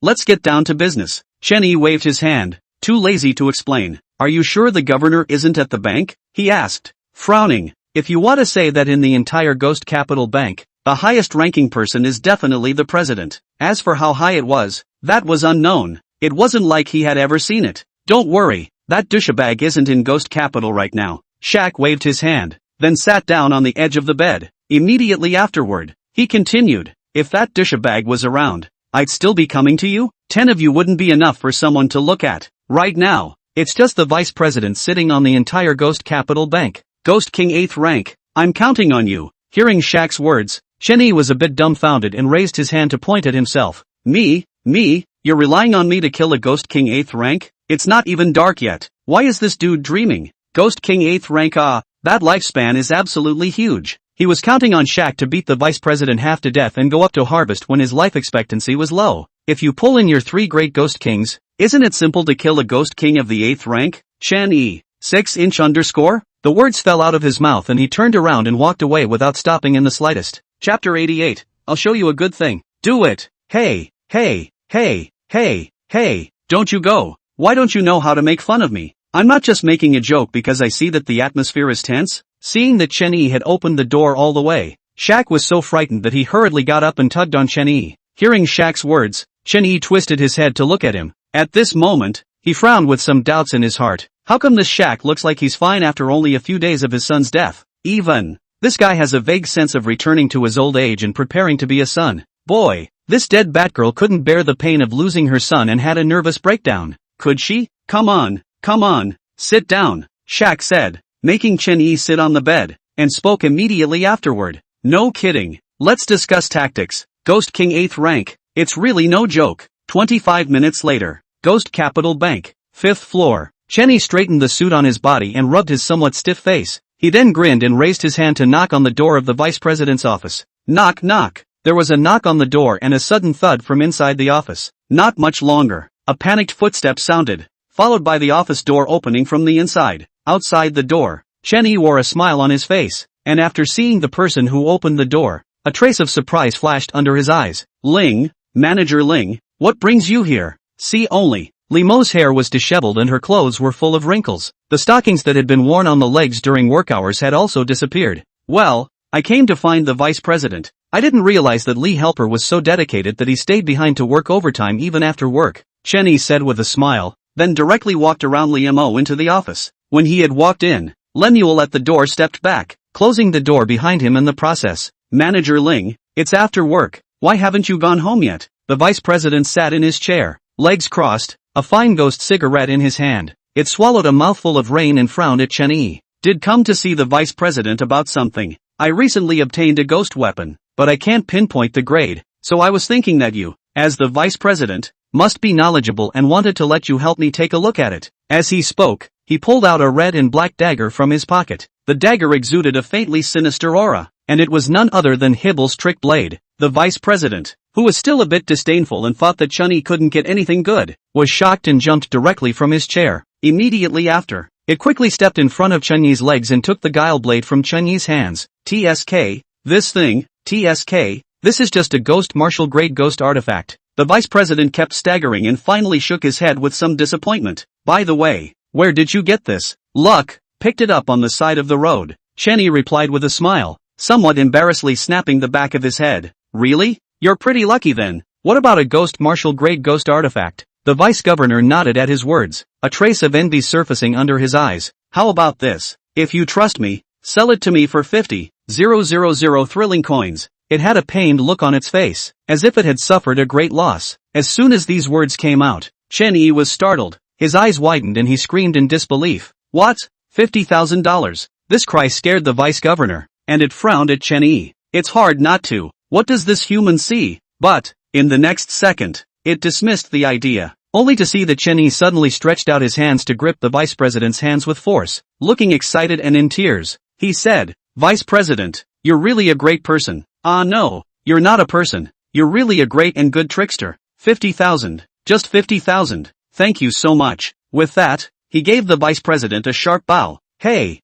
Let's get down to business. Chen Yi waved his hand, too lazy to explain. Are you sure the governor isn't at the bank? He asked, frowning. If you want to say that in the entire Ghost Capital Bank, the highest ranking person is definitely the president. As for how high it was, that was unknown. It wasn't like he had ever seen it. Don't worry, that douchebag isn't in Ghost Capital right now. Shaq waved his hand, then sat down on the edge of the bed. Immediately afterward, he continued, if that douchebag was around, I'd still be coming to you? 10 of you wouldn't be enough for someone to look at. Right now, it's just the vice president sitting on the entire Ghost Capital Bank. Ghost King 8th rank, I'm counting on you. Hearing Shaq's words, Chen Yi was a bit dumbfounded and raised his hand to point at himself. Me? You're relying on me to kill a Ghost King 8th rank? It's not even dark yet. Why is this dude dreaming? Ghost King 8th rank, that lifespan is absolutely huge. He was counting on Shaq to beat the vice president half to death and go up to harvest when his life expectancy was low. If you pull in your 3 great Ghost Kings, isn't it simple to kill a Ghost King of the 8th rank? Chen Yi, 6" underscore? The words fell out of his mouth and he turned around and walked away without stopping in the slightest. Chapter 88, I'll show you a good thing. Do it. Hey, don't you go. Why don't you know how to make fun of me? I'm not just making a joke because I see that the atmosphere is tense. Seeing that Chen Yi had opened the door all the way, Shaq was so frightened that he hurriedly got up and tugged on Chen Yi. Hearing Shaq's words, Chen Yi twisted his head to look at him. At this moment, he frowned with some doubts in his heart. How come this Shaq looks like he's fine after only a few days of his son's death? Even, this guy has a vague sense of returning to his old age and preparing to be a son. Boy, this dead Batgirl couldn't bear the pain of losing her son and had a nervous breakdown. Could she? Come on, sit down, Shaq said, making Chen Yi sit on the bed, and spoke immediately afterward. No kidding. Let's discuss tactics. Ghost King 8th rank. It's really no joke. 25 minutes later. Ghost Capital Bank. 5th floor. Chen Yi straightened the suit on his body and rubbed his somewhat stiff face. He then grinned and raised his hand to knock on the door of the vice president's office. Knock knock. There was a knock on the door and a sudden thud from inside the office. Not much longer. A panicked footstep sounded, followed by the office door opening from the inside. Outside the door, Chen Yi wore a smile on his face, and after seeing the person who opened the door, a trace of surprise flashed under his eyes. Ling, Manager Ling, what brings you here? See only. Li Mo's hair was disheveled and her clothes were full of wrinkles. The stockings that had been worn on the legs during work hours had also disappeared. Well, I came to find the vice president. I didn't realize that Li Helper was so dedicated that he stayed behind to work overtime even after work, Chen Yi said with a smile, then directly walked around Li Mo into the office. When he had walked in, Lemuel at the door stepped back, closing the door behind him in the process. Manager Ling, it's after work. Why haven't you gone home yet? The vice president sat in his chair, legs crossed, a fine ghost cigarette in his hand. It swallowed a mouthful of rain and frowned at Chen Yi. Did come to see the vice president about something. I recently obtained a ghost weapon, but I can't pinpoint the grade, so I was thinking that you, as the vice president, must be knowledgeable and wanted to let you help me take a look at it. As he spoke, he pulled out a red and black dagger from his pocket. The dagger exuded a faintly sinister aura, and it was none other than Hibble's trick blade. The vice president, who was still a bit disdainful and thought that Chen Yi couldn't get anything good, was shocked and jumped directly from his chair. Immediately after, it quickly stepped in front of Chen Yi's legs and took the guile blade from Chen Yi's hands. TSK, this thing, TSK, this is just a ghost martial grade ghost artifact. The vice president kept staggering and finally shook his head with some disappointment. By the way, where did you get this? Luck, picked it up on the side of the road. Cheney replied with a smile, somewhat embarrassedly snapping the back of his head. Really? You're pretty lucky then. What about a ghost martial grade ghost artifact? The vice governor nodded at his words, a trace of envy surfacing under his eyes. How about this? If you trust me, sell it to me for 50,000 thrilling coins. It had a pained look on its face, as if it had suffered a great loss. As soon as these words came out, Cheney was startled. His eyes widened and he screamed in disbelief. What? $50,000? This cry scared the vice governor, and it frowned at Cheney. It's hard not to. What does this human see? But, in the next second, it dismissed the idea, only to see that Cheney suddenly stretched out his hands to grip the vice president's hands with force. Looking excited and in tears, he said, Vice President, you're really a great person. Ah no, you're not a person. You're really a great and good trickster. 50,000. Just 50,000. Thank you so much. With that, he gave the vice president a sharp bow. Hey,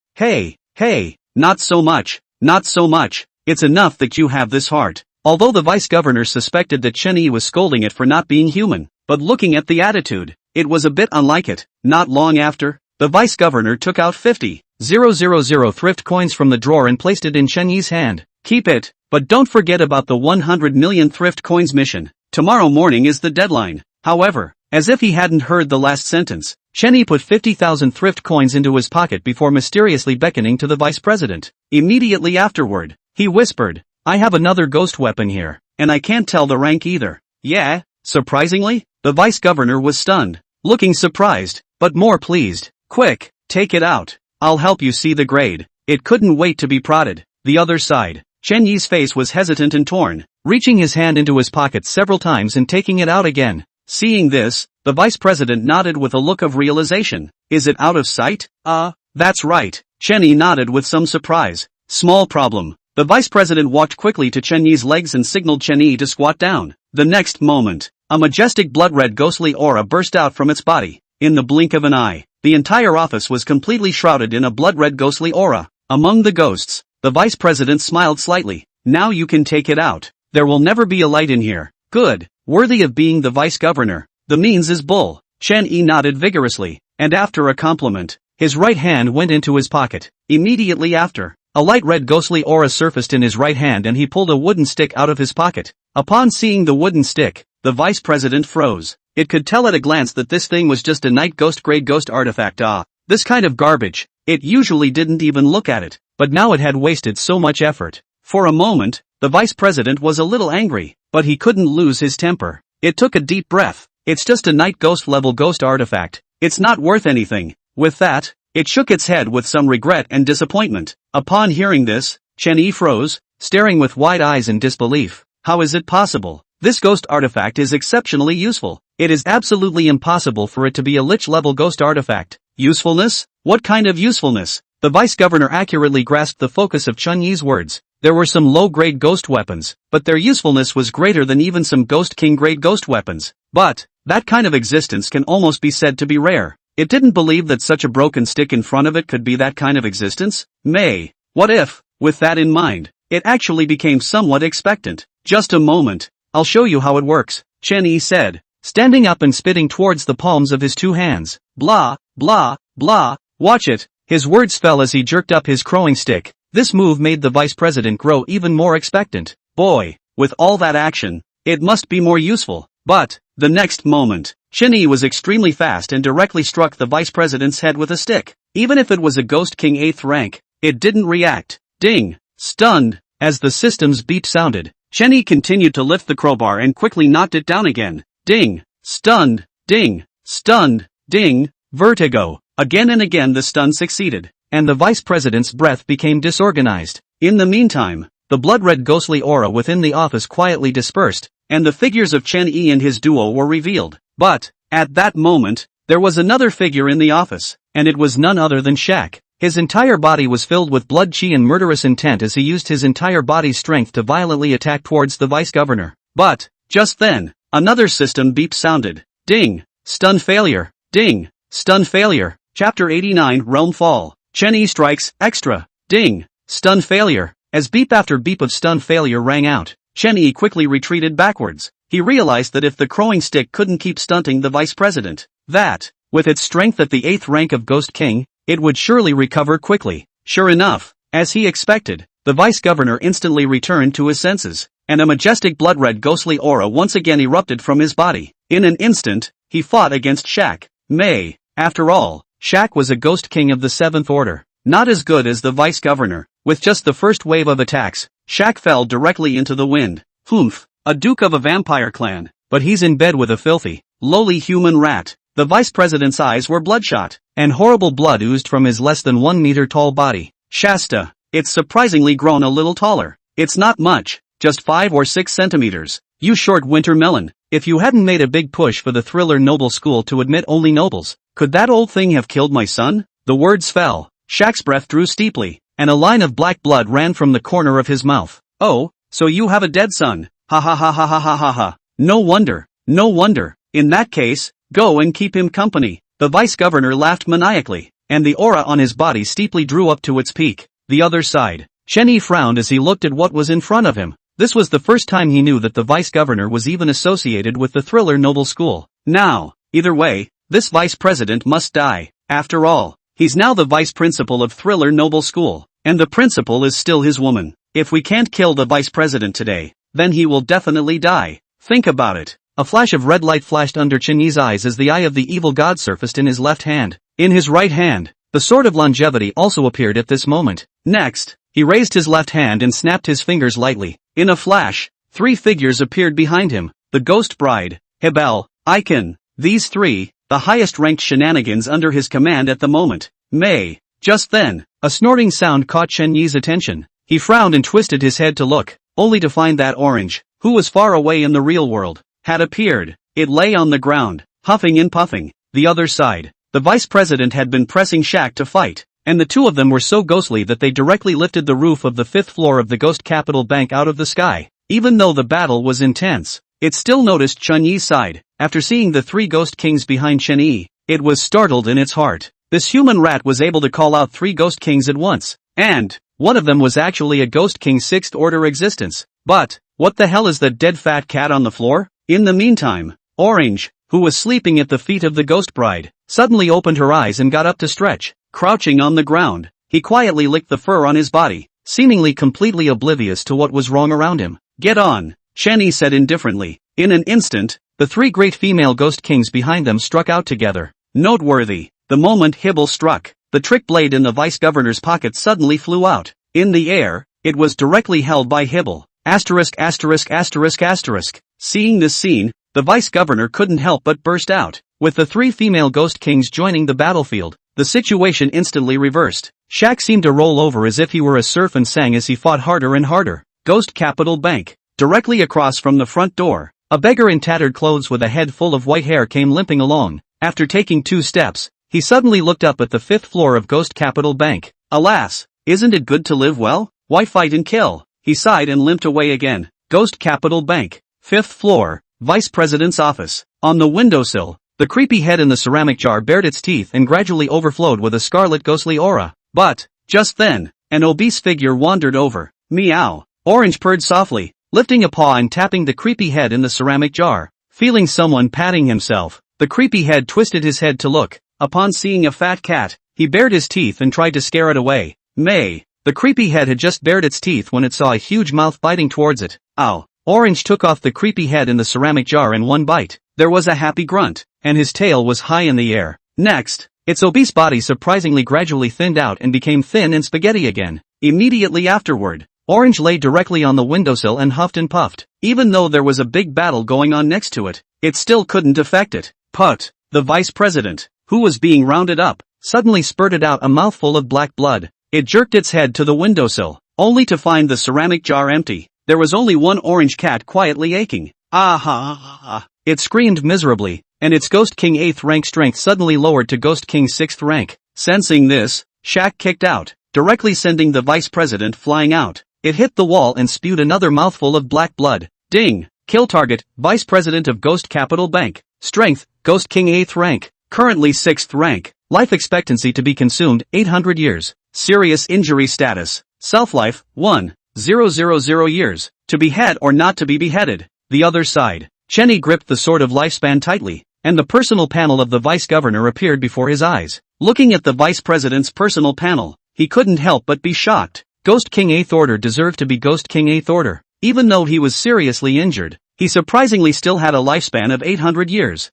not so much, not so much. It's enough that you have this heart. Although the vice governor suspected that Cheney was scolding it for not being human, but looking at the attitude, it was a bit unlike it. Not long after, the vice governor took out 50,000 thrift coins from the drawer and placed it in Cheney's hand. Keep it, but don't forget about the 100 million thrift coins mission. Tomorrow morning is the deadline. However, as if he hadn't heard the last sentence, Cheney put 50,000 thrift coins into his pocket before mysteriously beckoning to the vice president. Immediately afterward, he whispered, I have another ghost weapon here, and I can't tell the rank either. Yeah? Surprisingly, the vice governor was stunned, looking surprised, but more pleased. Quick, take it out. I'll help you see the grade. It couldn't wait to be prodded. The other side. Cheney's face was hesitant and torn, reaching his hand into his pocket several times and taking it out again. Seeing this, the vice president nodded with a look of realization. Is it out of sight? That's right. Cheney nodded with some surprise. Small problem. The vice president walked quickly to Cheney's legs and signaled Cheney to squat down. The next moment, a majestic blood-red ghostly aura burst out from its body. In the blink of an eye, the entire office was completely shrouded in a blood-red ghostly aura. Among the ghosts, the vice president smiled slightly. Now you can take it out. There will never be a light in here. Good. Worthy of being the vice governor. The means is bull. Cheney nodded vigorously, and after a compliment, his right hand went into his pocket. Immediately after, a light red ghostly aura surfaced in his right hand and he pulled a wooden stick out of his pocket. Upon seeing the wooden stick, the vice president froze. It could tell at a glance that this thing was just a night ghost grade ghost artifact. This kind of garbage. It usually didn't even look at it, but now it had wasted so much effort. For a moment, the vice president was a little angry, but he couldn't lose his temper. It took a deep breath. It's just a night ghost level ghost artifact. It's not worth anything. With that, it shook its head with some regret and disappointment. Upon hearing this, Cheney froze, staring with wide eyes in disbelief. How is it possible? This ghost artifact is exceptionally useful. It is absolutely impossible for it to be a lich-level ghost artifact. Usefulness? What kind of usefulness? The vice governor accurately grasped the focus of Cheney's words. There were some low-grade ghost weapons, but their usefulness was greater than even some Ghost King-grade ghost weapons. But, that kind of existence can almost be said to be rare. It didn't believe that such a broken stick in front of it could be that kind of existence. What if, with that in mind, it actually became somewhat expectant? Just a moment. I'll show you how it works, Cheney said, standing up and spitting towards the palms of his two hands. Blah, blah, blah, watch it. His words fell as he jerked up his crowing stick. This move made the vice president grow even more expectant. Boy, with all that action, it must be more useful. But, the next moment, Cheney was extremely fast and directly struck the vice president's head with a stick. Even if it was a Ghost King 8th rank, it didn't react. Ding! Stunned. As the system's beep sounded, Cheney continued to lift the crowbar and quickly knocked it down again. Ding! Stunned! Ding! Stunned! Ding! Vertigo! Again and again the stun succeeded, and the vice president's breath became disorganized. In the meantime, the blood-red ghostly aura within the office quietly dispersed, and the figures of Cheney and his duo were revealed. But, at that moment, there was another figure in the office, and it was none other than Shaq. His entire body was filled with blood chi and murderous intent as he used his entire body's strength to violently attack towards the vice governor. But, just then, another system beep sounded. Ding! Stun failure! Ding! Stun failure! Chapter 89 Realm Fall. Cheney strikes, extra! Ding! Stun failure! As beep after beep of stun failure rang out, Cheney quickly retreated backwards. he realized that if the crowing stick couldn't keep stunting the vice president, that, with its strength at the 8th rank of Ghost King, it would surely recover quickly. Sure enough, as he expected, the vice governor instantly returned to his senses, and a majestic blood-red ghostly aura once again erupted from his body. In an instant, he fought against Shaq. May. After all, Shaq was a Ghost King of the 7th order, not as good as the vice governor. With just the first wave of attacks, Shaq fell directly into the wind. Humph, a duke of a vampire clan, but he's in bed with a filthy, lowly human rat. The vice president's eyes were bloodshot, and horrible blood oozed from his less than 1 meter tall body. Shasta, it's surprisingly grown a little taller. It's not much, just 5 or 6 centimeters. You short winter melon. If you hadn't made a big push for the Thriller Noble School to admit only nobles, could that old thing have killed my son? The words fell. Shaq's breath drew steeply, and a line of black blood ran from the corner of his mouth. Oh, so you have a dead son. Ha ha ha ha ha ha ha ha. No wonder, no wonder. In that case, go and keep him company. The vice governor laughed maniacally, and the aura on his body steeply drew up to its peak. The other side. Chen Yi frowned as he looked at what was in front of him. This was the first time he knew that the vice governor was even associated with the Thriller Noble School. Now, either way, this vice president must die. After all, he's now the vice principal of Thriller Noble School, and the principal is still his woman. If we can't kill the vice president today, then he will definitely die. Think about it. A flash of red light flashed under Chen Yi's eyes as the eye of the evil god surfaced in his left hand. In his right hand, the sword of longevity also appeared at this moment. Next, he raised his left hand and snapped his fingers lightly. In a flash, 3 figures appeared behind him. The Ghost Bride, Hebel, Icon. These 3, the highest-ranked shenanigans under his command at the moment. May. Just then, a snorting sound caught Chen Yi's attention. He frowned and twisted his head to look, only to find that Orange, who was far away in the real world, had appeared. It lay on the ground, huffing and puffing. The other side, the vice president had been pressing Shaq to fight, and the two of them were so ghostly that they directly lifted the roof of the 5th floor of the Ghost Capital Bank out of the sky. Even though the battle was intense, it still noticed Chen Yi's side. After seeing the 3 Ghost Kings behind Chen Yi, it was startled in its heart. This human rat was able to call out 3 Ghost Kings at once, and one of them was actually a Ghost King 6th order existence. But what the hell is that dead fat cat on the floor? In the meantime, Orange, who was sleeping at the feet of the Ghost Bride, suddenly opened her eyes and got up to stretch. Crouching on the ground, he quietly licked the fur on his body, seemingly completely oblivious to what was wrong around him. Get on, Chen Yi said indifferently. In an instant, the 3 great female Ghost Kings behind them struck out together. Noteworthy, the moment Hibble struck, the trick blade in the vice governor's pocket suddenly flew out. In the air, it was directly held by Hibble. Asterisk asterisk asterisk asterisk. Seeing this scene, the vice governor couldn't help but burst out. With the 3 female Ghost Kings joining the battlefield, the situation instantly reversed. Shaq seemed to roll over as if he were a surf and sang as he fought harder and harder. Ghost Capital Bank. Directly across from the front door, a beggar in tattered clothes with a head full of white hair came limping along. After taking 2 steps, he suddenly looked up at the 5th floor of Ghost Capital Bank. Alas, isn't it good to live well? Why fight and kill? He sighed and limped away again. Ghost Capital Bank. 5th floor, Vice President's office. On the windowsill, the creepy head in the ceramic jar bared its teeth and gradually overflowed with a scarlet ghostly aura. But, just then, an obese figure wandered over. Meow. Orange purred softly, lifting a paw and tapping the creepy head in the ceramic jar. Feeling someone patting himself, the creepy head twisted his head to look. Upon seeing a fat cat, he bared his teeth and tried to scare it away. May. The creepy head had just bared its teeth when it saw a huge mouth biting towards it. Ow. Orange took off the creepy head in the ceramic jar in one bite. There was a happy grunt, and his tail was high in the air. Next, its obese body surprisingly gradually thinned out and became thin and spaghetti again. Immediately afterward, Orange lay directly on the windowsill and huffed and puffed. Even though there was a big battle going on next to it, it still couldn't affect it. Put. The vice president, who was being rounded up, suddenly spurted out a mouthful of black blood. It jerked its head to the windowsill, only to find the ceramic jar empty. There was only one orange cat quietly aching. Ah ha ha ha. It screamed miserably, and its Ghost King 8th rank strength suddenly lowered to Ghost King 6th rank. Sensing this, Shaq kicked out, directly sending the vice president flying out. It hit the wall and spewed another mouthful of black blood. Ding! Kill target, Vice President of Ghost Capital Bank. Strength, Ghost King 8th rank. Currently 6th rank. Life expectancy to be consumed, 800 years. Serious injury status. Self-life, 1,000 years. To behead or not to be beheaded. The other side. Chenny gripped the sword of lifespan tightly, and the personal panel of the vice governor appeared before his eyes. Looking at the vice president's personal panel, he couldn't help but be shocked. Ghost King 8th Order deserved to be Ghost King 8th Order. Even though he was seriously injured, he surprisingly still had a lifespan of 800 years.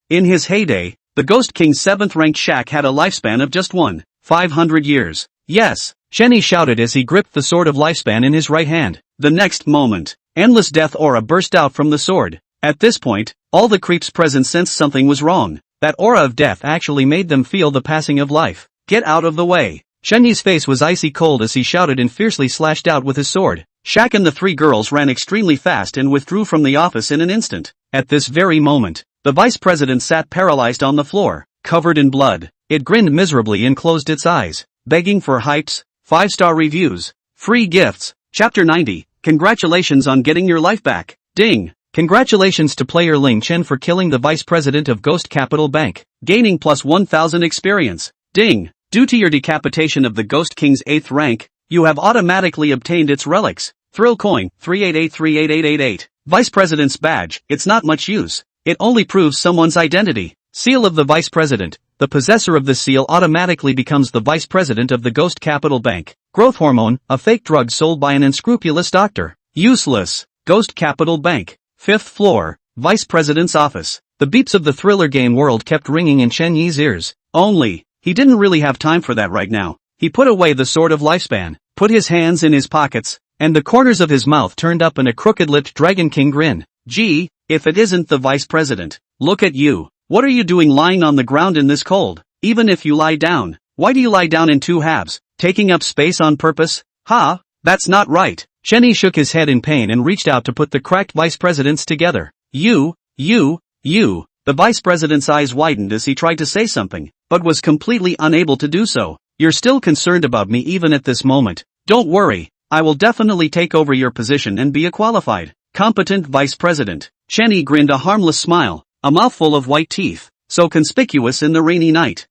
In his heyday, the Ghost King's 7th ranked Shaq had a lifespan of just 500 years. Yes, Chenny shouted as he gripped the sword of lifespan in his right hand. The next moment, endless death aura burst out from the sword. At this point, all the creeps present sensed something was wrong. That aura of death actually made them feel the passing of life. Get out of the way. Chenny's face was icy cold as he shouted and fiercely slashed out with his sword. Shaq and the three girls ran extremely fast and withdrew from the office in an instant. At this very moment, the vice president sat paralyzed on the floor, covered in blood. It grinned miserably and closed its eyes, begging for hypes, 5-star reviews, free gifts. Chapter 90, Congratulations on getting your life back. Ding! Congratulations to player Ling Chen for killing the vice president of Ghost Capital Bank, gaining plus 1000 experience. Ding! Due to your decapitation of the Ghost King's 8th rank, you have automatically obtained its relics. Thrill coin, 388388888. Vice President's badge, it's not much use. It only proves someone's identity. Seal of the Vice President. The possessor of this seal automatically becomes the Vice President of the Ghost Capital Bank. Growth hormone, a fake drug sold by an unscrupulous doctor. Useless. Ghost Capital Bank. 5th floor, Vice President's office. The beeps of the thriller game world kept ringing in Chen Yi's ears. Only, he didn't really have time for that right now. He put away the sword of lifespan, put his hands in his pockets, and the corners of his mouth turned up in a crooked-lipped Dragon King grin. Gee, if it isn't the Vice President. Look at you. What are you doing lying on the ground in this cold? Even if you lie down, why do you lie down in two halves? Taking up space on purpose? Ha, that's not right. Chenny shook his head in pain and reached out to put the cracked vice presidents together. You. The vice president's eyes widened as he tried to say something, but was completely unable to do so. You're still concerned about me even at this moment. Don't worry, I will definitely take over your position and be a qualified, competent vice president. Chenny grinned a harmless smile, a mouthful of white teeth, so conspicuous in the rainy night.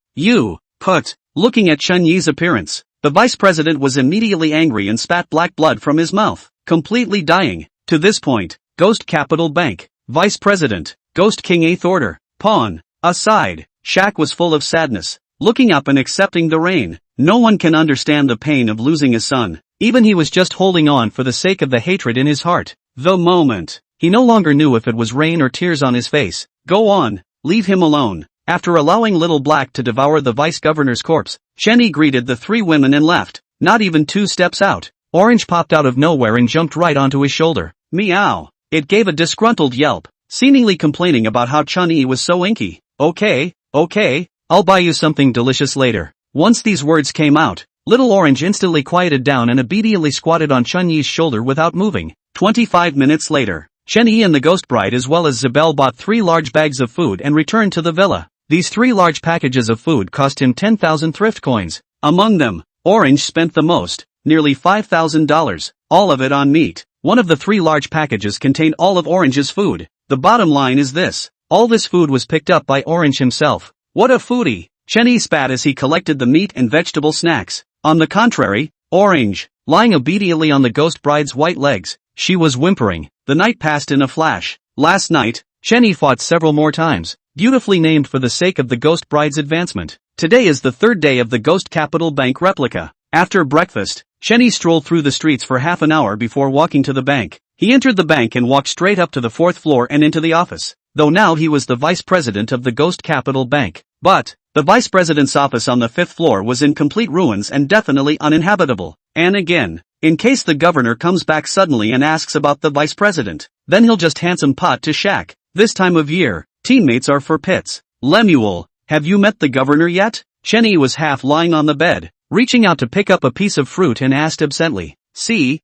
Looking at Chen Yi's appearance, the vice president was immediately angry and spat black blood from his mouth, completely dying. To this point, Ghost Capital Bank, Vice President, Ghost King 8th Order, Pawn, aside, Shaq was full of sadness, looking up and accepting the rain. No one can understand the pain of losing a son. Even he was just holding on for the sake of the hatred in his heart. The moment, he no longer knew if it was rain or tears on his face. Go on, leave him alone. After allowing Little Black to devour the vice governor's corpse, Chenny greeted the three women and left. Not even 2 steps out, Orange popped out of nowhere and jumped right onto his shoulder. Meow. It gave a disgruntled yelp, seemingly complaining about how Chun-Yi was so inky. Okay, I'll buy you something delicious later. Once these words came out, Little Orange instantly quieted down and obediently squatted on Chun-Yi's shoulder without moving. 25 minutes later, Chen-Yi and the Ghost Bride as well as Zabel bought 3 large bags of food and returned to the villa. These 3 large packages of food cost him 10,000 thrift coins. Among them, Orange spent the most, nearly $5,000, all of it on meat. One of the 3 large packages contained all of Orange's food. The bottom line is this: all this food was picked up by Orange himself. What a foodie! Chen-Yi spat as he collected the meat and vegetable snacks. On the contrary, Orange, lying obediently on the Ghost Bride's white legs, she was whimpering. The night passed in a flash. Last night, Chen-Yi fought several more times, beautifully named for the sake of the Ghost Bride's advancement. Today is the 3rd day of the Ghost Capital Bank replica. After breakfast, Chen-Yi strolled through the streets for half an hour before walking to the bank. He entered the bank and walked straight up to the 4th floor and into the office, though now he was the vice president of the Ghost Capital Bank. But, the vice president's office on the 5th floor was in complete ruins and definitely uninhabitable. And again, in case the governor comes back suddenly and asks about the vice president, then he'll just handsome pot to Shaq. This time of year, teammates are for pits. Lemuel, have you met the governor yet? Chen-Yi was half lying on the bed, reaching out to pick up a piece of fruit and asked absently. See,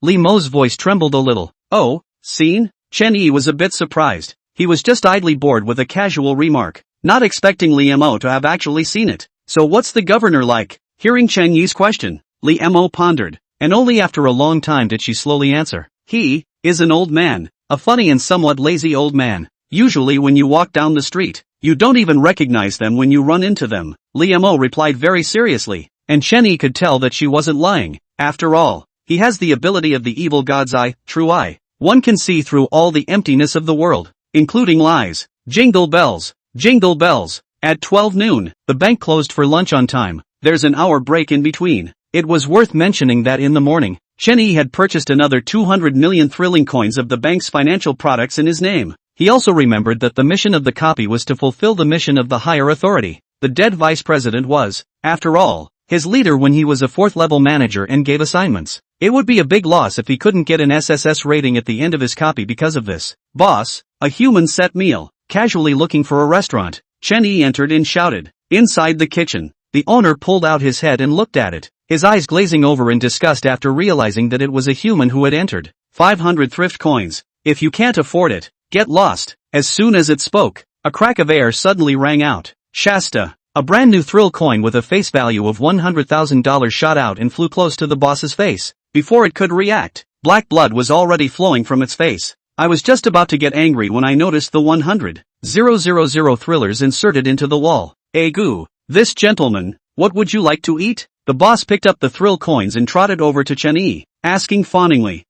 Li Mo's voice trembled a little. Oh, seen? Chen-Yi was a bit surprised. He was just idly bored with a casual remark, not expecting Li Mo to have actually seen it. So what's the governor like? Hearing Chen-Yi's question, Li Mo pondered, and only after a long time did she slowly answer. He is an old man, a funny and somewhat lazy old man. Usually when you walk down the street, you don't even recognize them when you run into them. Li Mo replied very seriously, and Chen-Yi could tell that she wasn't lying. After all, he has the ability of the evil god's eye, true eye. one can see through all the emptiness of the world, including lies. Jingle bells, jingle bells. At 12 noon, the bank closed for lunch on time. There's an hour break in between. It was worth mentioning that in the morning, Chen Yi had purchased another 200 million thrilling coins of the bank's financial products in his name. He also remembered that the mission of the copy was to fulfill the mission of the higher authority. The dead vice president was, after all, his leader when he was a fourth-level manager and gave assignments. It would be a big loss if he couldn't get an SSS rating at the end of his copy because of this. Boss, a human set meal. Casually looking for a restaurant, Chen Yi entered and shouted. Inside the kitchen, the owner pulled out his head and looked at it, his eyes glazing over in disgust after realizing that it was a human who had entered. 500 thrift coins. If you can't afford it, get lost. As soon as it spoke, a crack of air suddenly rang out. Shasta. A brand new thrill coin with a face value of $100,000 shot out and flew close to the boss's face. Before it could react, black blood was already flowing from its face. I was just about to get angry when I noticed the 100,000 thrillers inserted into the wall. Goo. This gentleman, what would you like to eat? The boss picked up the thrill coins and trotted over to Chen Yi, asking fawningly,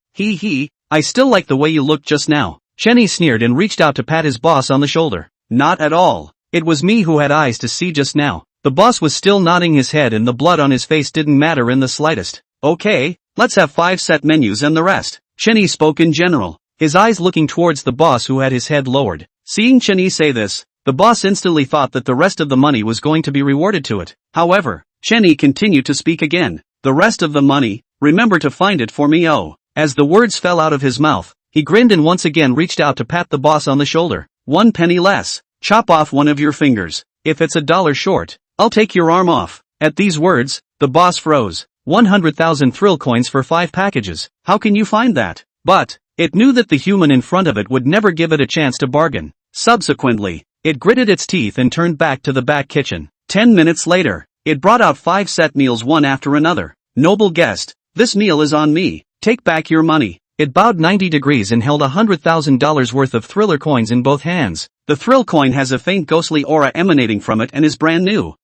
I still like the way you looked just now. Chen Yi sneered and reached out to pat his boss on the shoulder. Not at all. It was me who had eyes to see just now. The boss was still nodding his head and the blood on his face didn't matter in the slightest. Okay, let's have 5 set menus and the rest. Chen Yi spoke in general, his eyes looking towards the boss who had his head lowered. Seeing Chen Yi say this, the boss instantly thought that the rest of the money was going to be rewarded to it. However, Chen Yi continued to speak again. The rest of the money, remember to find it for me. Oh. As the words fell out of his mouth, he grinned and once again reached out to pat the boss on the shoulder. 1 penny less. Chop off one of your fingers. If it's $1 short, I'll take your arm off. At these words, the boss froze. 100,000 thrill coins for 5 packages. How can you find that? But it knew that the human in front of it would never give it a chance to bargain. Subsequently, it gritted its teeth and turned back to the back kitchen. 10 minutes later, it brought out 5 set meals one after another. Noble guest, this meal is on me. Take back your money. It bowed 90 degrees and held $100,000 worth of thriller coins in both hands. The thrill coin has a faint ghostly aura emanating from it and is brand new.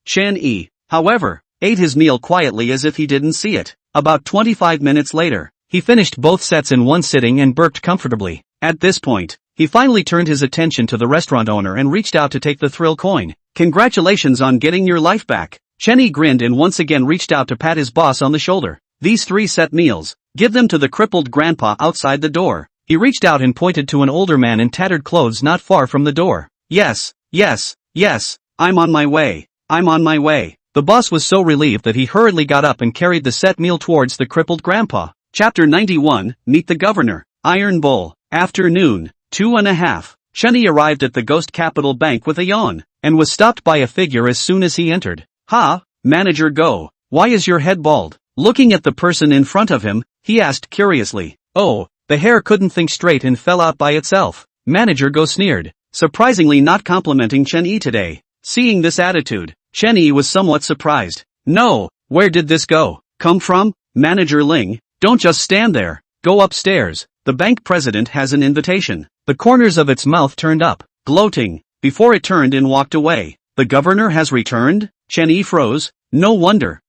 Chen Yi, however, ate his meal quietly as if he didn't see it. About 25 minutes later, he finished both sets in one sitting and burped comfortably. At this point, he finally turned his attention to the restaurant owner and reached out to take the thrill coin. Congratulations on getting your life back. Chen Yi grinned and once again reached out to pat his boss on the shoulder. These 3 set meals, give them to the crippled grandpa outside the door. He reached out and pointed to an older man in tattered clothes not far from the door. Yes, I'm on my way. The boss was so relieved that he hurriedly got up and carried the set meal towards the crippled grandpa. Chapter 91, Meet the Governor. Iron Bowl. Afternoon, 2:30. Chen Yi arrived at the Ghost Capital Bank with a yawn, and was stopped by a figure as soon as he entered. Manager Go. Why is your head bald? Looking at the person in front of him, he asked curiously. Oh, the hair couldn't think straight and fell out by itself. Manager Go sneered, surprisingly not complimenting Chen Yi today. Seeing this attitude, Chen Yi was somewhat surprised. No, where did this come from? Manager Ling, don't just stand there. Go upstairs. The bank president has an invitation. The corners of its mouth turned up, gloating, before it turned and walked away. The governor has returned? Chen Yi froze. No wonder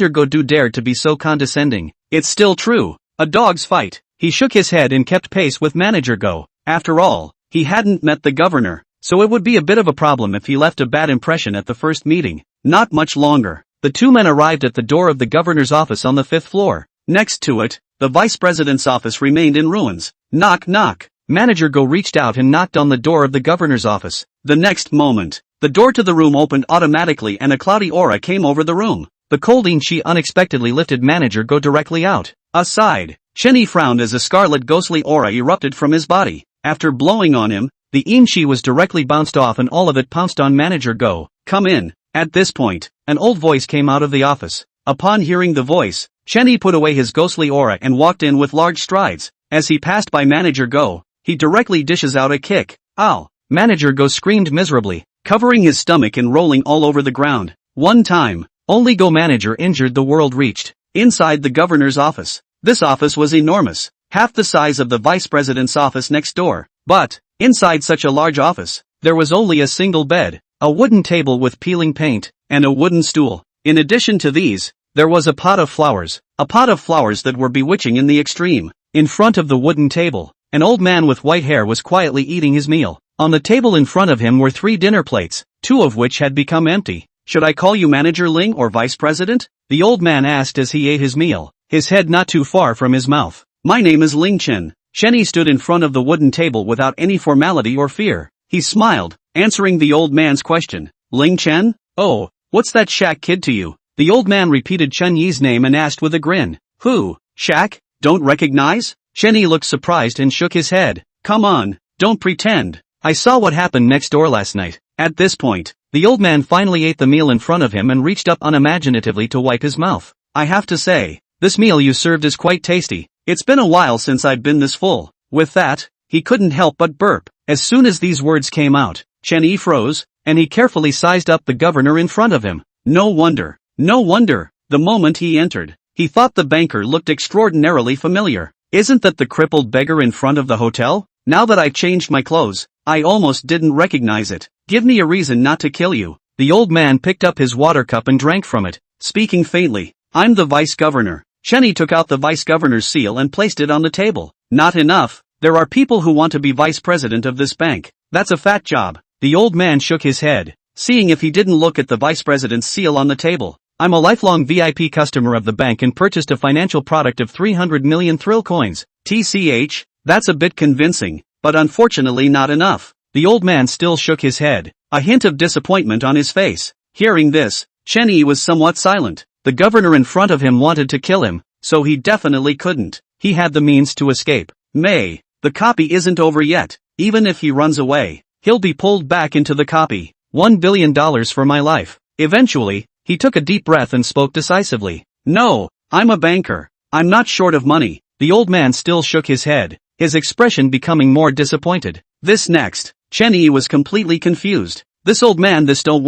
Go dared to be so condescending. It's still true. A dog's fight. He shook his head and kept pace with Manager Go. After all, he hadn't met the governor, so it would be a bit of a problem if he left a bad impression at the first meeting. Not much longer. The 2 men arrived at the door of the governor's office on the 5th floor. Next to it, the vice president's office remained in ruins. Knock knock. Manager Go reached out and knocked on the door of the governor's office. The next moment, the door to the room opened automatically and a cloudy aura came over the room. The cold Shi unexpectedly lifted Manager Go directly out. Aside, Chen Yi frowned as a scarlet ghostly aura erupted from his body. After blowing on him, the Shi was directly bounced off and all of it pounced on Manager Go. Come in. At this point, an old voice came out of the office. Upon hearing the voice, Chen Yi put away his ghostly aura and walked in with large strides. As he passed by Manager Go, he directly dishes out a kick. Ow! Manager Go screamed miserably, covering his stomach and rolling all over the ground. One time, only Go Manager injured the world reached. Inside the governor's office. This office was enormous, half the size of the vice president's office next door. But, inside such a large office, there was only a single bed, a wooden table with peeling paint, and a wooden stool. In addition to these, there was a pot of flowers that were bewitching in the extreme. In front of the wooden table, an old man with white hair was quietly eating his meal. On the table in front of him were 3 dinner plates, 2 of which had become empty. "Should I call you Manager Ling or Vice President?" the old man asked as he ate his meal, his head not too far from his mouth. "My name is Ling Chen." Chenny stood in front of the wooden table without any formality or fear. He smiled, answering the old man's question. "Ling Chen? Oh, what's that Shaq kid to you?" The old man repeated Chen Yi's name and asked with a grin. "Who? Shaq? Don't recognize?" Chenny looked surprised and shook his head. "Come on, don't pretend. I saw what happened next door last night." At this point, the old man finally ate the meal in front of him and reached up unimaginatively to wipe his mouth. "I have to say, this meal you served is quite tasty. It's been a while since I've been this full." With that, he couldn't help but burp. As soon as these words came out, Chen Yi froze, and he carefully sized up the governor in front of him. No wonder, the moment he entered, he thought the banker looked extraordinarily familiar. "Isn't that the crippled beggar in front of the hotel? Now that I've changed my clothes, I almost didn't recognize it. Give me a reason not to kill you." The old man picked up his water cup and drank from it, speaking faintly. "I'm the vice governor." Chenny took out the vice governor's seal and placed it on the table. "Not enough. There are people who want to be vice president of this bank. That's a fat job." The old man shook his head, seeing if he didn't look at the vice president's seal on the table. "I'm a lifelong VIP customer of the bank and purchased a financial product of 300 million thrill coins. TCH, that's a bit convincing, but unfortunately not enough." The old man still shook his head, a hint of disappointment on his face. Hearing this, Chenny was somewhat silent. The governor in front of him wanted to kill him, so he definitely couldn't. He had the means to escape. The copy isn't over yet. Even if he runs away, he'll be pulled back into the copy. $1 billion for my life. Eventually, he took a deep breath and spoke decisively. "No, I'm a banker. I'm not short of money." The old man still shook his head, his expression becoming more disappointed. This next, Chenny was completely confused. This old man don't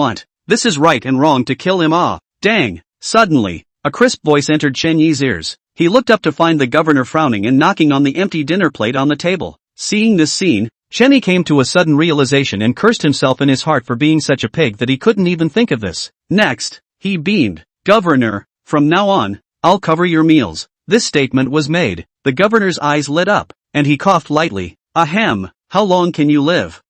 want. This is right and wrong to kill him. Dang. Suddenly, a crisp voice entered Chen Yi's ears. He looked up to find the governor frowning and knocking on the empty dinner plate on the table. Seeing this scene, Chenny came to a sudden realization and cursed himself in his heart for being such a pig that he couldn't even think of this. Next, he beamed. "Governor, from now on, I'll cover your meals." This statement was made. The governor's eyes lit up, and he coughed lightly. "Ahem, how long can you live?"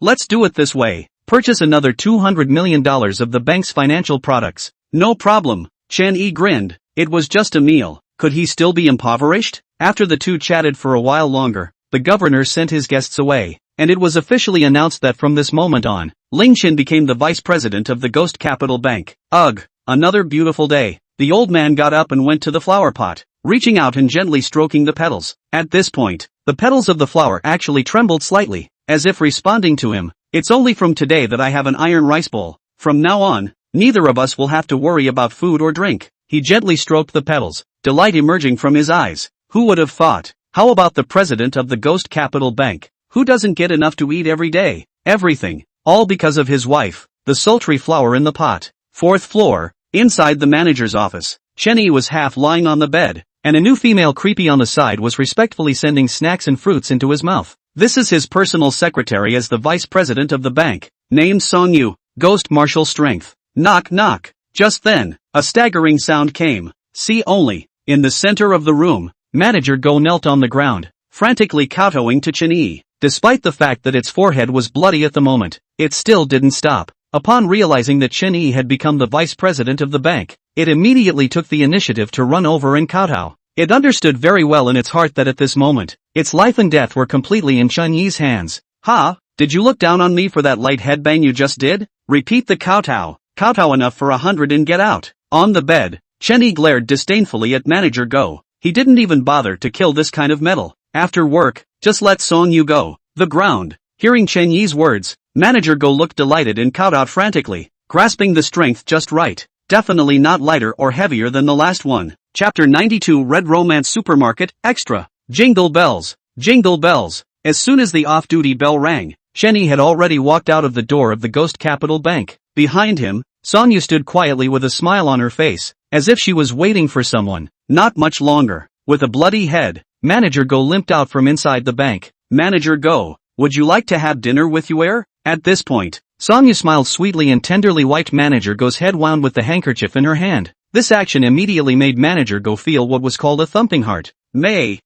Let's do it this way. Purchase another $200 million of the bank's financial products." "No problem." Chen Yi grinned. It was just a meal. Could he still be impoverished? After the two chatted for a while longer, the governor sent his guests away, and it was officially announced that from this moment on, Ling Chen became the vice president of the Ghost Capital Bank. Ugh, another beautiful day. The old man got up and went to the flower pot, reaching out and gently stroking the petals. At this point, the petals of the flower actually trembled slightly, as if responding to him. "It's only from today that I have an iron rice bowl. From now on, neither of us will have to worry about food or drink." He gently stroked the petals, delight emerging from his eyes. Who would have thought? How about the president of the Ghost Capital Bank? Who doesn't get enough to eat every day? Everything. All because of his wife, the sultry flower in the pot. 4th floor, inside the manager's office. Chenny was half lying on the bed, and a new female creepy on the side was respectfully sending snacks and fruits into his mouth. This is his personal secretary as the vice president of the bank, named Song Yu, Ghost Martial Strength. Knock knock. Just then, a staggering sound came. See only, in the center of the room, Manager Go knelt on the ground, frantically kowtowing to Chen Yi. Despite the fact that its forehead was bloody at the moment, it still didn't stop. Upon realizing that Chen Yi had become the vice president of the bank, it immediately took the initiative to run over and kowtow. It understood very well in its heart that at this moment, its life and death were completely in Chen Yi's hands. "Ha, did you look down on me for that light headbang you just did? Repeat the kowtow. Kowtow enough for 100 and get out." On the bed, Chen Yi glared disdainfully at Manager Go. He didn't even bother to kill this kind of metal. After work, just let Song Yu go. The ground. Hearing Chen Yi's words, Manager Go looked delighted and kowtowed frantically, grasping the strength just right. Definitely not lighter or heavier than the last one. Chapter 92 Red Romance Supermarket, Extra. Jingle bells. Jingle bells. As soon as the off-duty bell rang, Chen Yi had already walked out of the door of the Ghost Capital Bank. Behind him, Song Yu stood quietly with a smile on her face, as if she was waiting for someone. Not much longer. With a bloody head, Manager Go limped out from inside the bank. "Manager Go, would you like to have dinner with you?" At this point, Song Yu smiled sweetly and tenderly wiped Manager Go's head wound with the handkerchief in her hand. This action immediately made Manager Go feel what was called a thumping heart. May.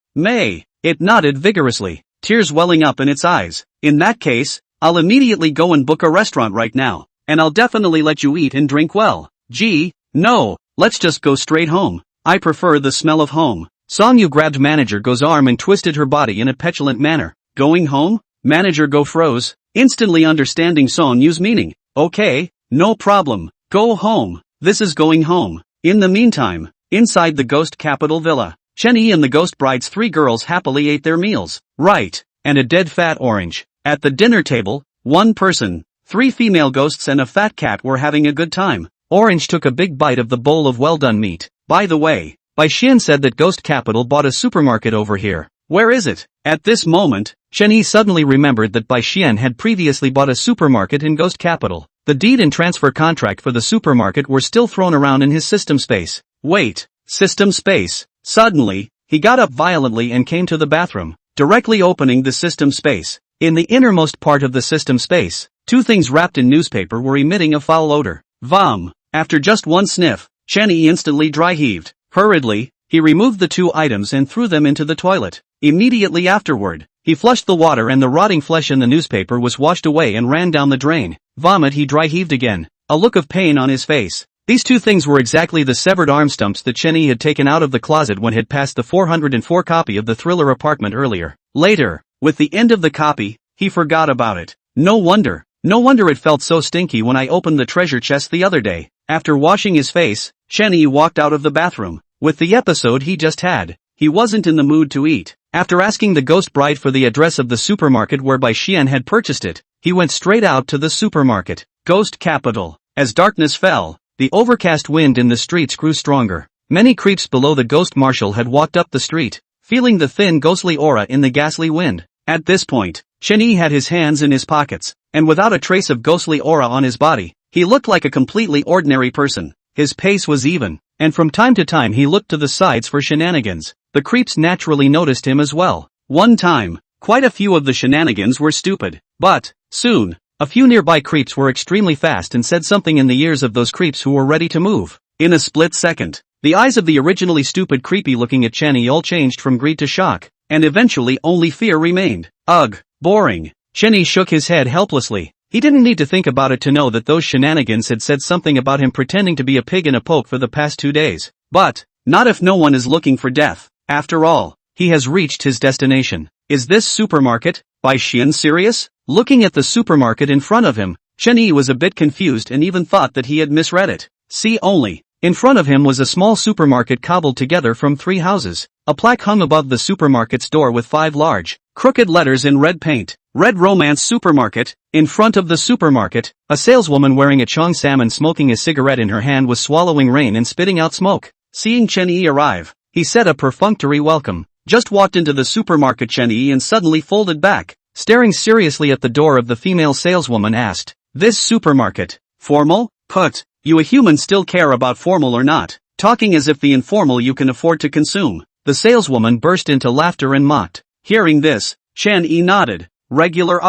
It nodded vigorously, tears welling up in its eyes. In that case, I'll immediately go and book a restaurant right now, and I'll definitely let you eat and drink well. Gee, no, let's just go straight home. I prefer the smell of home. Song-yu grabbed Manager Go's arm and twisted her body in a petulant manner. Going home? Manager Go froze, instantly understanding Song-yu's meaning. Okay, no problem. Go home. This is going home. In the meantime, inside the ghost capital villa, Chen-yi and the ghost bride's 3 girls happily ate their meals. Right, and a dead fat orange. At the dinner table, 1 person, 3 female ghosts and a fat cat were having a good time. Orange took a big bite of the bowl of well-done meat. By the way, Bai Xian said that Ghost Capital bought a supermarket over here. Where is it? At this moment, Chen-yi suddenly remembered that Bai Xian had previously bought a supermarket in Ghost Capital. The deed and transfer contract for the supermarket were still thrown around in his system space. Wait, system space. Suddenly, he got up violently and came to the bathroom, directly opening the system space. In the innermost part of the system space, 2 things wrapped in newspaper were emitting a foul odor. Vom. After just 1 sniff, Chen-yi instantly dry heaved. Hurriedly, he removed the 2 items and threw them into the toilet. Immediately afterward, he flushed the water and the rotting flesh in the newspaper was washed away and ran down the drain. Vomit. He dry heaved again, a look of pain on his face. These 2 things were exactly the severed arm stumps that Chen-yi had taken out of the closet when he'd passed the 404 copy of the Thriller apartment earlier. Later, with the end of the copy, he forgot about it. No wonder it felt so stinky when I opened the treasure chest the other day. After washing his face, Chen-yi walked out of the bathroom. With the episode he just had, he wasn't in the mood to eat. After asking the ghost bride for the address of the supermarket where Bai Xian had purchased it, he went straight out to the supermarket. Ghost Capital. As darkness fell, the overcast wind in the streets grew stronger. Many creeps below the ghost marshal had walked up the street, feeling the thin ghostly aura in the ghastly wind. At this point, Chen-yi had his hands in his pockets, and without a trace of ghostly aura on his body, he looked like a completely ordinary person. His pace was even, and from time to time he looked to the sides for shenanigans. The creeps naturally noticed him as well. One time, quite a few of the shenanigans were stupid, but, soon, a few nearby creeps were extremely fast and said something in the ears of those creeps who were ready to move. In a split second, the eyes of the originally stupid creepy looking at Chen-yi all changed from greed to shock, and eventually only fear remained. Ugh, boring. Chen-yi shook his head helplessly. He didn't need to think about it to know that those shenanigans had said something about him pretending to be a pig in a poke for the past 2 days. But, not if no one is looking for death. After all, he has reached his destination. Is this supermarket, Bai Xian, serious? Looking at the supermarket in front of him, Chen-yi was a bit confused and even thought that he had misread it. See only. In front of him was a small supermarket cobbled together from 3 houses. A plaque hung above the supermarket's door with 5 large, crooked letters in red paint. Red Romance Supermarket. In front of the supermarket, a saleswoman wearing a Chong Sam and smoking a cigarette in her hand was swallowing rain and spitting out smoke. Seeing Chen-yi arrive, he said a perfunctory welcome, just walked into the supermarket. Chen-yi and suddenly folded back, staring seriously at the door of the female saleswoman asked, "This supermarket, formal? Put, you a human still care about formal or not? Talking as if the informal you can afford to consume." The saleswoman burst into laughter and mocked. Hearing this, Chen-yi nodded. Regular,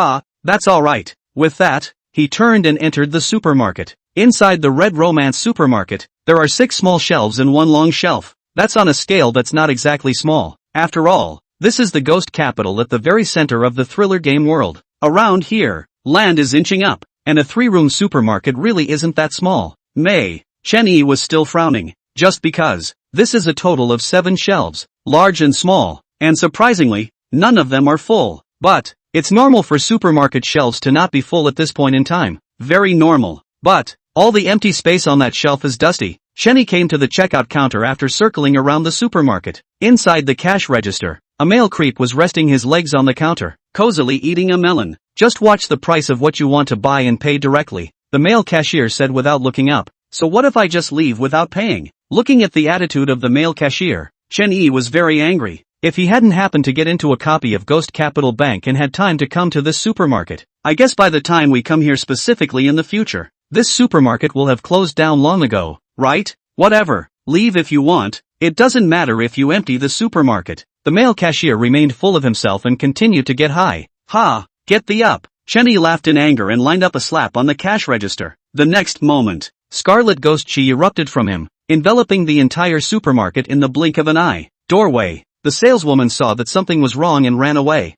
that's alright. With that, he turned and entered the supermarket. Inside the Red Romance Supermarket, there are 6 small shelves and 1 long shelf. That's on a scale that's not exactly small. After all, this is the ghost capital at the very center of the thriller game world. Around here, land is inching up, and a 3-room supermarket really isn't that small. Chen-yi was still frowning, just because, this is a total of 7 shelves, large and small, and surprisingly, none of them are full. But, it's normal for supermarket shelves to not be full at this point in time. Very normal. But, all the empty space on that shelf is dusty. Chen-yi came to the checkout counter after circling around the supermarket. Inside the cash register, a male creep was resting his legs on the counter, cozily eating a melon. "Just watch the price of what you want to buy and pay directly," the male cashier said without looking up. "So what if I just leave without paying?" Looking at the attitude of the male cashier, Chen-yi was very angry. If he hadn't happened to get into a copy of Ghost Capital Bank and had time to come to this supermarket, I guess by the time we come here specifically in the future, this supermarket will have closed down long ago, right? Whatever, leave if you want, it doesn't matter if you empty the supermarket. The male cashier remained full of himself and continued to get high. Ha, get thee up. Chen-yi laughed in anger and lined up a slap on the cash register. The next moment, scarlet ghost chi erupted from him, enveloping the entire supermarket in the blink of an eye. Doorway. the saleswoman saw that something was wrong and ran away.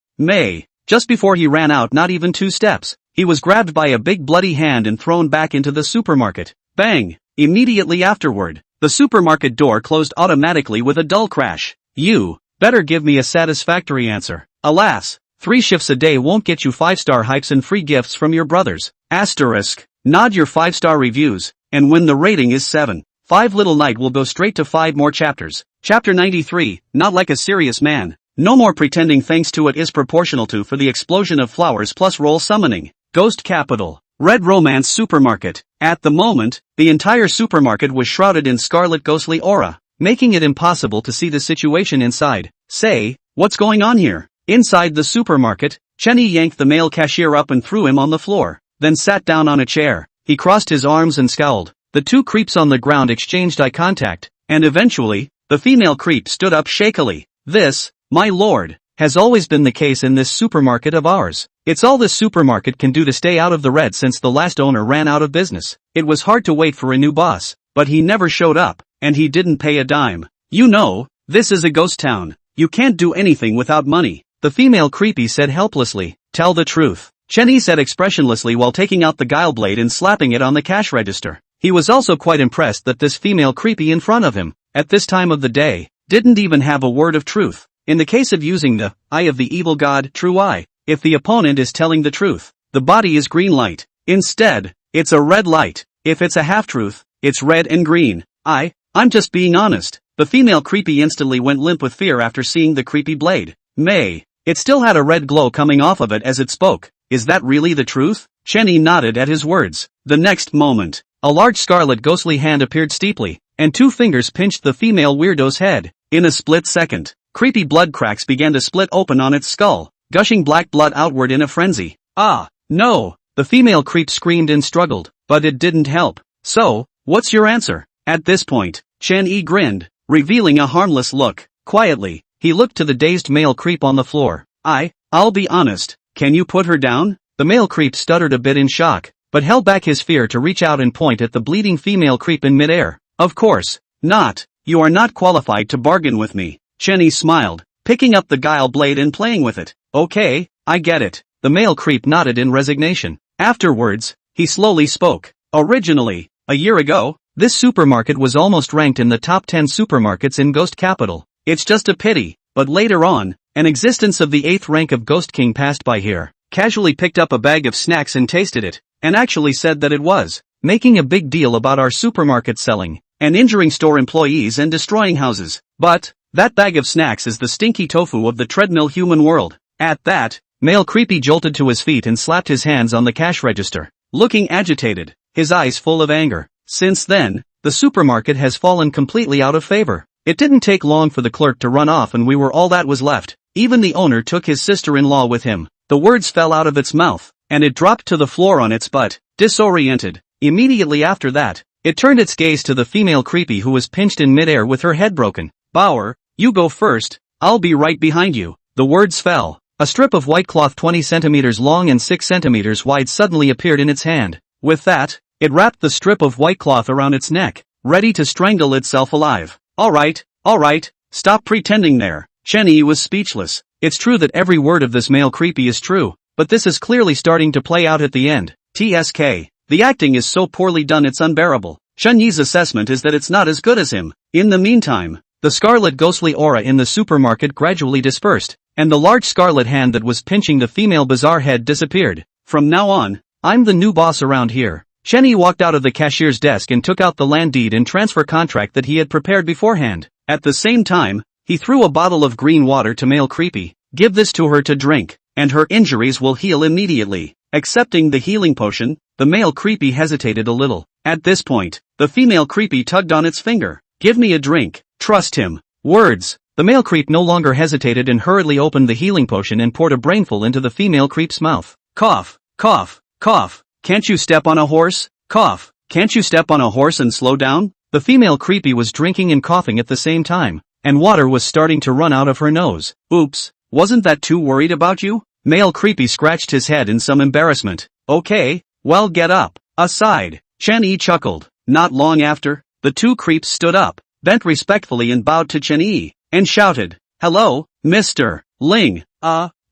Just before he ran out, not even 2 steps, he was grabbed by a big bloody hand and thrown back into the supermarket. Bang! Immediately afterward, the supermarket door closed automatically with a dull crash. You better give me a satisfactory answer. Alas, 3 shifts a day won't get you 5-star hypes and free gifts from your brothers. Asterisk. Nod your 5-star reviews, and when the rating is 7, 5 Little Knight will go straight to 5 more chapters. Chapter 93, Not Like a Serious Man. No more pretending, thanks to it is proportional to for the explosion of flowers plus roll summoning. Ghost Capital. Red Romance Supermarket. At the moment, the entire supermarket was shrouded in scarlet ghostly aura, making it impossible to see the situation inside. Say, what's going on here? Inside the supermarket, Chenny yanked the male cashier up and threw him on the floor, then sat down on a chair. He crossed his arms and scowled. The 2 creeps on the ground exchanged eye contact, and eventually, the female creep stood up shakily. This, my lord, has always been the case in this supermarket of ours. It's all this supermarket can do to stay out of the red since the last owner ran out of business. It was hard to wait for a new boss, but he never showed up, and he didn't pay a dime. You know, this is a ghost town. You can't do anything without money. The female creepy said helplessly. Tell the truth. Chenny said expressionlessly while taking out the guile blade and slapping it on the cash register. He was also quite impressed that this female creepy in front of him, at this time of the day, didn't even have a word of truth. In the case of using the eye of the evil god, true eye, if the opponent is telling the truth, the body is green light. Instead, it's a red light. If it's a half-truth, it's red and green. I'm just being honest. The female creepy instantly went limp with fear after seeing the creepy blade. It still had a red glow coming off of it as it spoke. Is that really the truth? Chenny nodded at his words. The next moment, a large scarlet ghostly hand appeared steeply, and 2 fingers pinched the female weirdo's head. In a split second, creepy blood cracks began to split open on its skull, gushing black blood outward in a frenzy. Ah, no! The female creep screamed and struggled, but it didn't help. So, what's your answer? At this point, Chen-Yi grinned, revealing a harmless look. Quietly, he looked to the dazed male creep on the floor. I'll be honest, can you put her down? The male creep stuttered a bit in shock, but held back his fear to reach out and point at the bleeding female creep in midair. Of course not. You are not qualified to bargain with me. Chenny smiled, picking up the guile blade and playing with it. Okay, I get it. The male creep nodded in resignation. Afterwards, he slowly spoke. Originally, a year ago, this supermarket was almost ranked in the top 10 supermarkets in Ghost Capital. It's just a pity, but later on, an existence of the 8th rank of Ghost King passed by here, casually picked up a bag of snacks and tasted it, and actually said that it was making a big deal about our supermarket selling, and injuring store employees and destroying houses. But that bag of snacks is the stinky tofu of the treadmill human world. At that, male creepy jolted to his feet and slapped his hands on the cash register, looking agitated, his eyes full of anger. Since then, the supermarket has fallen completely out of favor. It didn't take long for the clerk to run off and we were all that was left. Even the owner took his sister-in-law with him. The words fell out of its mouth, and it dropped to the floor on its butt, disoriented. Immediately after that, it turned its gaze to the female creepy who was pinched in midair with her head broken. Bauer, you go first, I'll be right behind you. The words fell. A strip of white cloth 20 centimeters long and 6 centimeters wide suddenly appeared in its hand. With that, it wrapped the strip of white cloth around its neck, ready to strangle itself alive. All right, stop pretending there. Chenny was speechless. It's true that every word of this male creepy is true, but this is clearly starting to play out at the end. TSK. The acting is so poorly done it's unbearable. Chen-Yi's assessment is that it's not as good as him. In the meantime, the scarlet ghostly aura in the supermarket gradually dispersed, and the large scarlet hand that was pinching the female bizarre head disappeared. From now on, I'm the new boss around here. Chen-Yi walked out of the cashier's desk and took out the land deed and transfer contract that he had prepared beforehand. At the same time, he threw a bottle of green water to male creepy. Give this to her to drink, and her injuries will heal immediately. Accepting the healing potion, the male creepy hesitated a little. At this point, the female creepy tugged on its finger. Give me a drink. Trust him. Words. The male creep no longer hesitated and hurriedly opened the healing potion and poured a brainful into the female creep's mouth. Cough, cough, cough. Can't you step on a horse? Cough. Can't you step on a horse and slow down? The female creepy was drinking and coughing at the same time, and water was starting to run out of her nose. Oops, wasn't that too worried about you? Male creepy scratched his head in some embarrassment. Okay, well get up. Aside. Chen-Yi chuckled. Not long after, the 2 creeps stood up, bent respectfully and bowed to Chen-Yi, and shouted, Hello, Mr. Ling.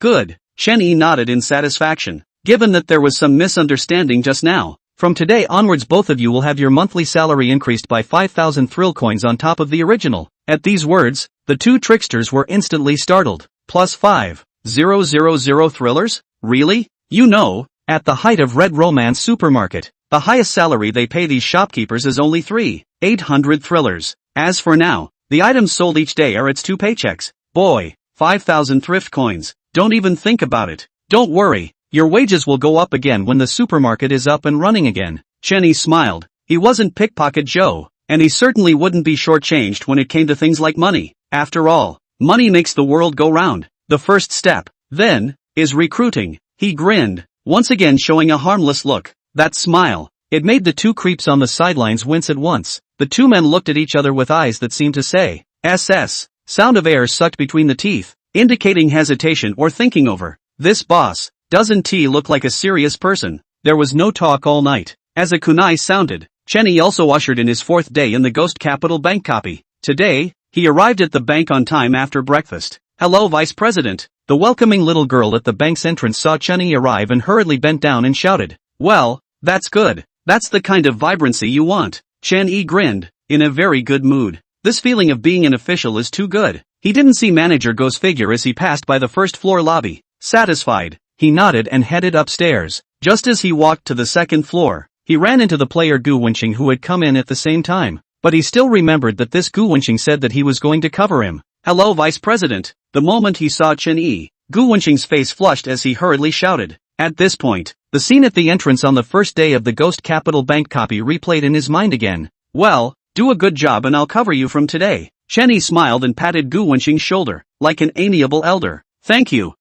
Good. Chen Yi nodded in satisfaction. Given that there was some misunderstanding just now, from today onwards both of you will have your monthly salary increased by 5,000 thrill coins on top of the original. At these words, the two tricksters were instantly startled. Plus 5,000 thrillers? Really? You know, at the height of Red Romance Supermarket, the highest salary they pay these shopkeepers is only 3,800 thrillers. As for now, the items sold each day are its 2 paychecks. Boy, 5,000 thrift coins. Don't even think about it. Don't worry, your wages will go up again when the supermarket is up and running again. Chen Yi smiled. He wasn't Pickpocket Joe, and he certainly wouldn't be shortchanged when it came to things like money. After all, money makes the world go round. The first step, then, is recruiting. He grinned, once again showing a harmless look. That smile, it made the two creeps on the sidelines wince at once. The two men looked at each other with eyes that seemed to say, SS. Sound of air sucked between the teeth, indicating hesitation or thinking over. This boss, doesn't he look like a serious person? There was no talk all night. As a kunai sounded, Chen Yi also ushered in his 4th day in the Ghost Capital Bank copy. Today, he arrived at the bank on time after breakfast. Hello, Vice President. The welcoming little girl at the bank's entrance saw Chen Yi arrive and hurriedly bent down and shouted. Well, that's good. That's the kind of vibrancy you want. Chen Yi grinned, in a very good mood. This feeling of being an official is too good. He didn't see Manager Go's figure as he passed by the first floor lobby. Satisfied, he nodded and headed upstairs. Just as he walked to the 2nd floor, he ran into the player Gu Wenqing who had come in at the same time. But he still remembered that this Gu Wenqing said that he was going to cover him. Hello, Vice President. The moment he saw Chen Yi, Gu Wenqing's face flushed as he hurriedly shouted. At this point, the scene at the entrance on the first day of the Ghost Capital Bank copy replayed in his mind again. Well, do a good job and I'll cover you from today. Chen Yi smiled and patted Gu Wenqing's shoulder, like an amiable elder. Thank you,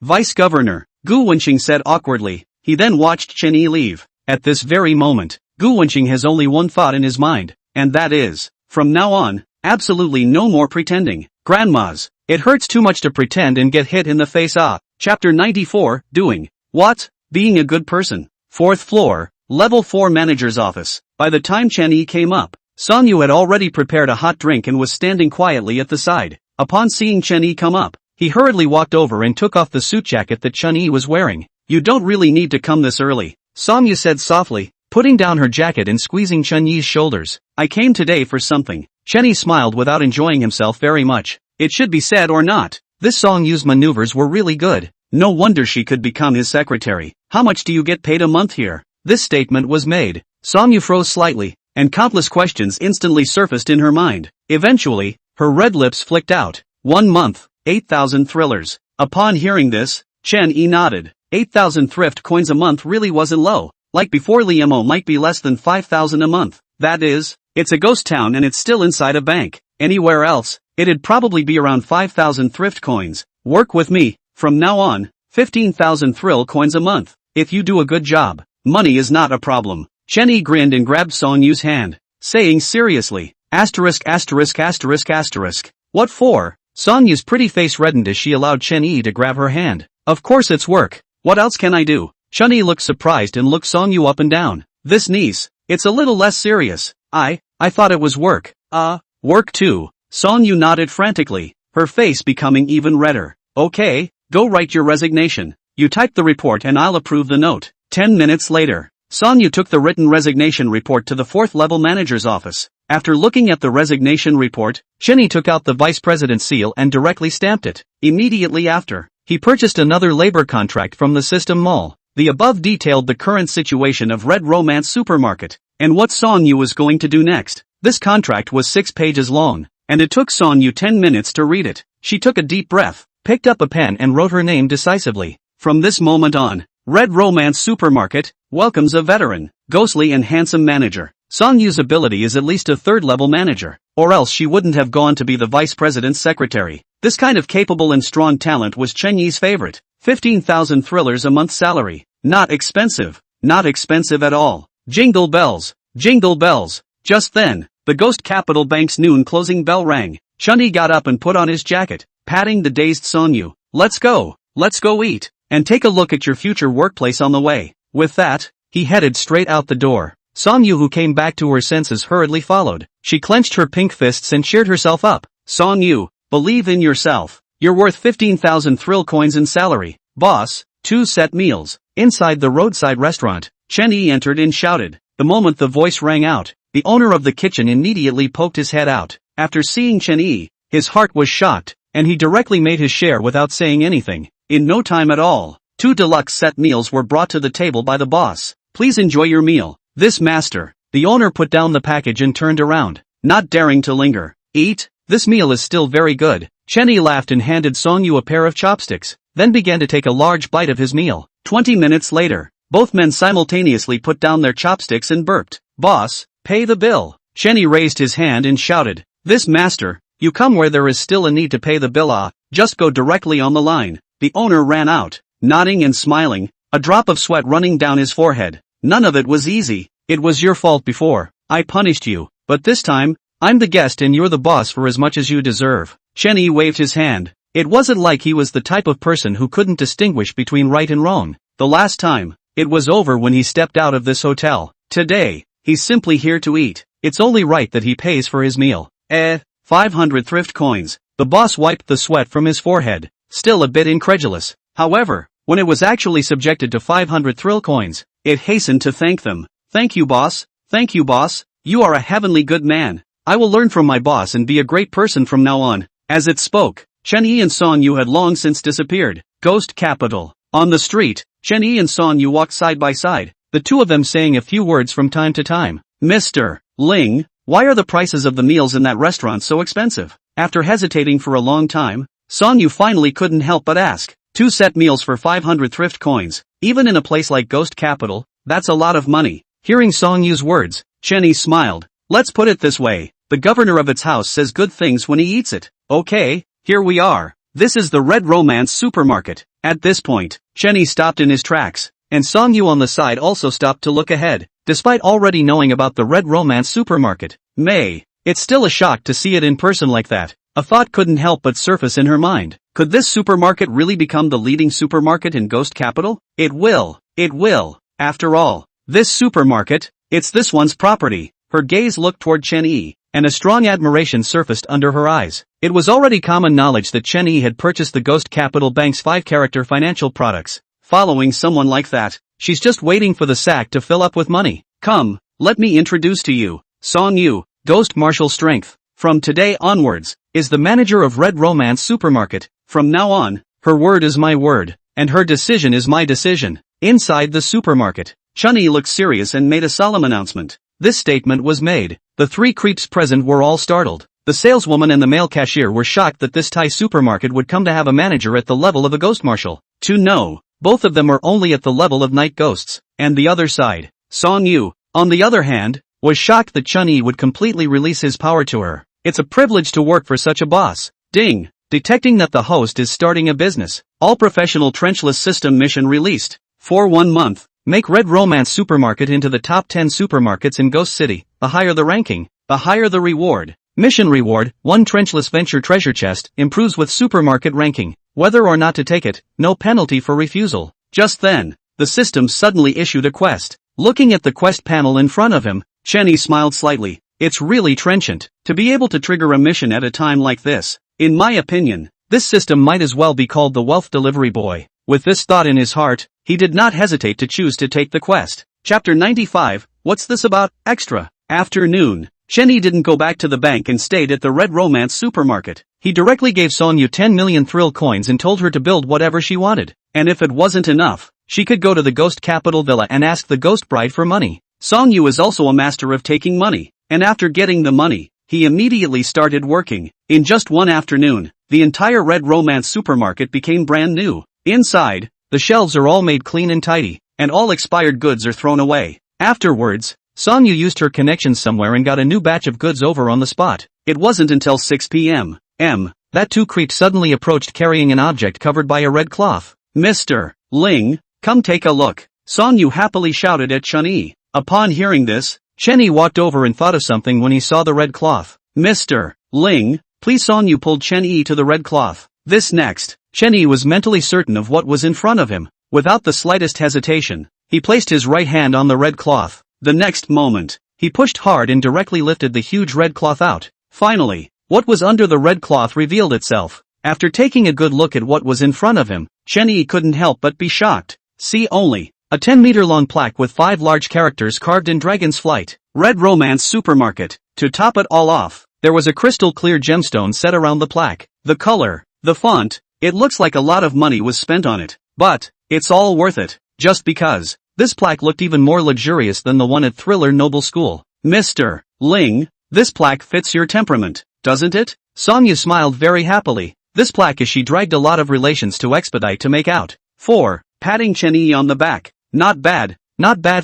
Vice Governor, Gu Wenqing said awkwardly. He then watched Chen Yi leave. At this very moment, Gu Wenqing has only one thought in his mind, and that is, from now on, absolutely no more pretending. Grandmas, it hurts too much to pretend and get hit in the face. Chapter 94, Doing What? Being a good person. 4th floor, Level 4 Manager's office. By the time Chen Yi came up, Song Yu had already prepared a hot drink and was standing quietly at the side. Upon seeing Chen Yi come up, he hurriedly walked over and took off the suit jacket that Chen Yi was wearing. You don't really need to come this early, Song Yu said softly, putting down her jacket and squeezing Chen Yi's shoulders. I came today for something. Chen Yi smiled without enjoying himself very much. It should be said or not, this Song Yu's maneuvers were really good. No wonder she could become his secretary. How much do you get paid a month here? This statement was made. Song Yu froze slightly, and countless questions instantly surfaced in her mind. Eventually, her red lips flicked out. 1 month, 8,000 thrillers. Upon hearing this, Chen Yi nodded. 8,000 thrift coins a month really wasn't low. Like before, Liemo might be less than 5,000 a month. That is, it's a ghost town and it's still inside a bank. Anywhere else, it'd probably be around 5,000 thrift coins. Work with me. From now on, 15,000 thrill coins a month. If you do a good job, money is not a problem. Chen Yi grinned and grabbed Song Yu's hand, saying seriously, asterisk. What for? Song Yu's pretty face reddened as she allowed Chen Yi to grab her hand. Of course it's work. What else can I do? Chen Yi looked surprised and looked Song Yu up and down. This niece, it's a little less serious. I thought it was work. Work too. Song Yu nodded frantically, her face becoming even redder. Okay, go write your resignation. You type the report and I'll approve the note. 10 minutes later, Song Yu took the written resignation report to the 4th level manager's office. After looking at the resignation report, Chen Yi took out the vice president's seal and directly stamped it. Immediately after, he purchased another labor contract from the System Mall. The above detailed the current situation of Red Romance Supermarket, and what Song Yu was going to do next. This contract was 6 pages long, and it took Song Yu 10 minutes to read it. She took a deep breath, picked up a pen and wrote her name decisively. From this moment on, Red Romance Supermarket welcomes a veteran, ghostly and handsome manager. Song Yu's ability is at least a 3rd level manager, or else she wouldn't have gone to be the vice president's secretary. This kind of capable and strong talent was Chen Yi's favorite. 15,000 thrillers a month salary. Not expensive. Not expensive at all. Jingle bells. Jingle bells. Just then, the Ghost Capital Bank's noon closing bell rang. Chen Yi got up and put on his jacket, patting the dazed Song Yu. Let's go eat, and take a look at your future workplace on the way. With that, he headed straight out the door. Song Yu, who came back to her senses, hurriedly followed. She clenched her pink fists and cheered herself up. Song Yu, believe in yourself. You're worth 15,000 thrill coins in salary. Boss, 2 set meals. Inside the roadside restaurant, Chen-yi entered and shouted. The moment the voice rang out, the owner of the kitchen immediately poked his head out. After seeing Chen-yi, his heart was shocked, and he directly made his share without saying anything. In no time at all, 2 deluxe set meals were brought to the table by the boss. Please enjoy your meal. This master. The owner put down the package and turned around, not daring to linger. Eat? This meal is still very good. Chen-yi laughed and handed Song-yu a pair of chopsticks, then began to take a large bite of his meal. 20 minutes later, both men simultaneously put down their chopsticks and burped. Boss, pay the bill. Chen-yi raised his hand and shouted. This master, you come where there is still a need to pay the bill. Just go directly on the line. The owner ran out, nodding and smiling, a drop of sweat running down his forehead. None of it was easy. It was your fault before. I punished you, but this time, I'm the guest and you're the boss for as much as you deserve. Chen-yi waved his hand. It wasn't like he was the type of person who couldn't distinguish between right and wrong. The last time, it was over when he stepped out of this hotel. Today, he's simply here to eat. It's only right that he pays for his meal. 500 thrift coins. The boss wiped the sweat from his forehead, still a bit incredulous. However, when it was actually subjected to 500 thrill coins, it hastened to thank them. Thank you, boss. Thank you, boss. You are a heavenly good man. I will learn from my boss and be a great person from now on. As it spoke, Chen-yi and Song-yu had long since disappeared. Ghost Capital. On the street, Chen-yi and Song-yu walked side by side, the two of them saying a few words from time to time. Mr. Ling, why are the prices of the meals in that restaurant so expensive? After hesitating for a long time, Song-yu finally couldn't help but ask. 2 set meals for 500 thrift coins. Even in a place like Ghost Capital, that's a lot of money. Hearing Song-yu's words, Chen-yi smiled. Let's put it this way, the governor of its house says good things when he eats it. Okay, here we are. This is the Red Romance supermarket. At this point, Chen-yi stopped in his tracks, and Song-yu on the side also stopped to look ahead, despite already knowing about the Red Romance supermarket. It's still a shock to see it in person like that. A thought couldn't help but surface in her mind. Could this supermarket really become the leading supermarket in Ghost Capital? It will. After all, this supermarket, it's this one's property. Her gaze looked toward Chen-yi, and a strong admiration surfaced under her eyes. It was already common knowledge that Chen-yi had purchased the Ghost Capital Bank's 5-character financial products. Following someone like that, she's just waiting for the sack to fill up with money. Come, let me introduce to you, Song-yu, Ghost Martial Strength. From today onwards, is the manager of Red Romance Supermarket. From now on, her word is my word, and her decision is my decision. Inside the supermarket, Chen-yi looked serious and made a solemn announcement. This statement was made. The 3 creeps present were all startled. The saleswoman and the male cashier were shocked that this Thai supermarket would come to have a manager at the level of a ghost marshal. No, both of them are only at the level of night ghosts. And the other side, Song-yu, on the other hand, was shocked that Chen-yi would completely release his power to her. It's a privilege to work for such a boss. Ding! Detecting that the host is starting a business. All professional trenchless system mission released. For 1 month, make Red Romance Supermarket into the top 10 supermarkets in Ghost City. The higher the ranking, the higher the reward. Mission reward, 1 trenchless venture treasure chest, improves with supermarket ranking. Whether or not to take it, no penalty for refusal. Just then, the system suddenly issued a quest. Looking at the quest panel in front of him, Chen-yi smiled slightly. It's really trenchant to be able to trigger a mission at a time like this. In my opinion, this system might as well be called the Wealth Delivery Boy. With this thought in his heart, he did not hesitate to choose to take the quest. Chapter 95, What's this about? Extra. Afternoon. Chen-yi didn't go back to the bank and stayed at the Red Romance Supermarket. He directly gave Song-yu 10 million thrill coins and told her to build whatever she wanted. And if it wasn't enough, she could go to the Ghost Capital Villa and ask the Ghost Bride for money. Song-yu is also a master of taking money. And after getting the money, he immediately started working. In just one afternoon, the entire Red Romance Supermarket became brand new. Inside, the shelves are all made clean and tidy, and all expired goods are thrown away. Afterwards, Song-yu used her connections somewhere and got a new batch of goods over on the spot. It wasn't until 6 p.m. that 2 creeps suddenly approached carrying an object covered by a red cloth. Mr. Ling, come take a look. Song-yu happily shouted at Chen-yi. Upon hearing this, Chen-yi walked over and thought of something when he saw the red cloth. Mr. Ling, please. Song-yu pulled Chen-yi to the red cloth. This next, Chen-yi was mentally certain of what was in front of him. Without the slightest hesitation, he placed his right hand on the red cloth. The next moment, he pushed hard and directly lifted the huge red cloth out. Finally, What was under the red cloth revealed itself. After taking a good look at what was in front of him, Chen Yi couldn't help but be shocked. See only. A 10-meter-long plaque with 5 large characters carved in Dragon's Flight. Red Romance Supermarket. To top it all off, there was a crystal-clear gemstone set around the plaque. The color, the font, it looks like a lot of money was spent on it. But, it's all worth it. Just because. This plaque looked even more luxurious than the one at Thriller Noble School. Mr. Ling, this plaque fits your temperament, doesn't it? Sonya smiled very happily. This plaque as she dragged a lot of relations to expedite to make out. 4. Patting Chen Yi on the back. Not bad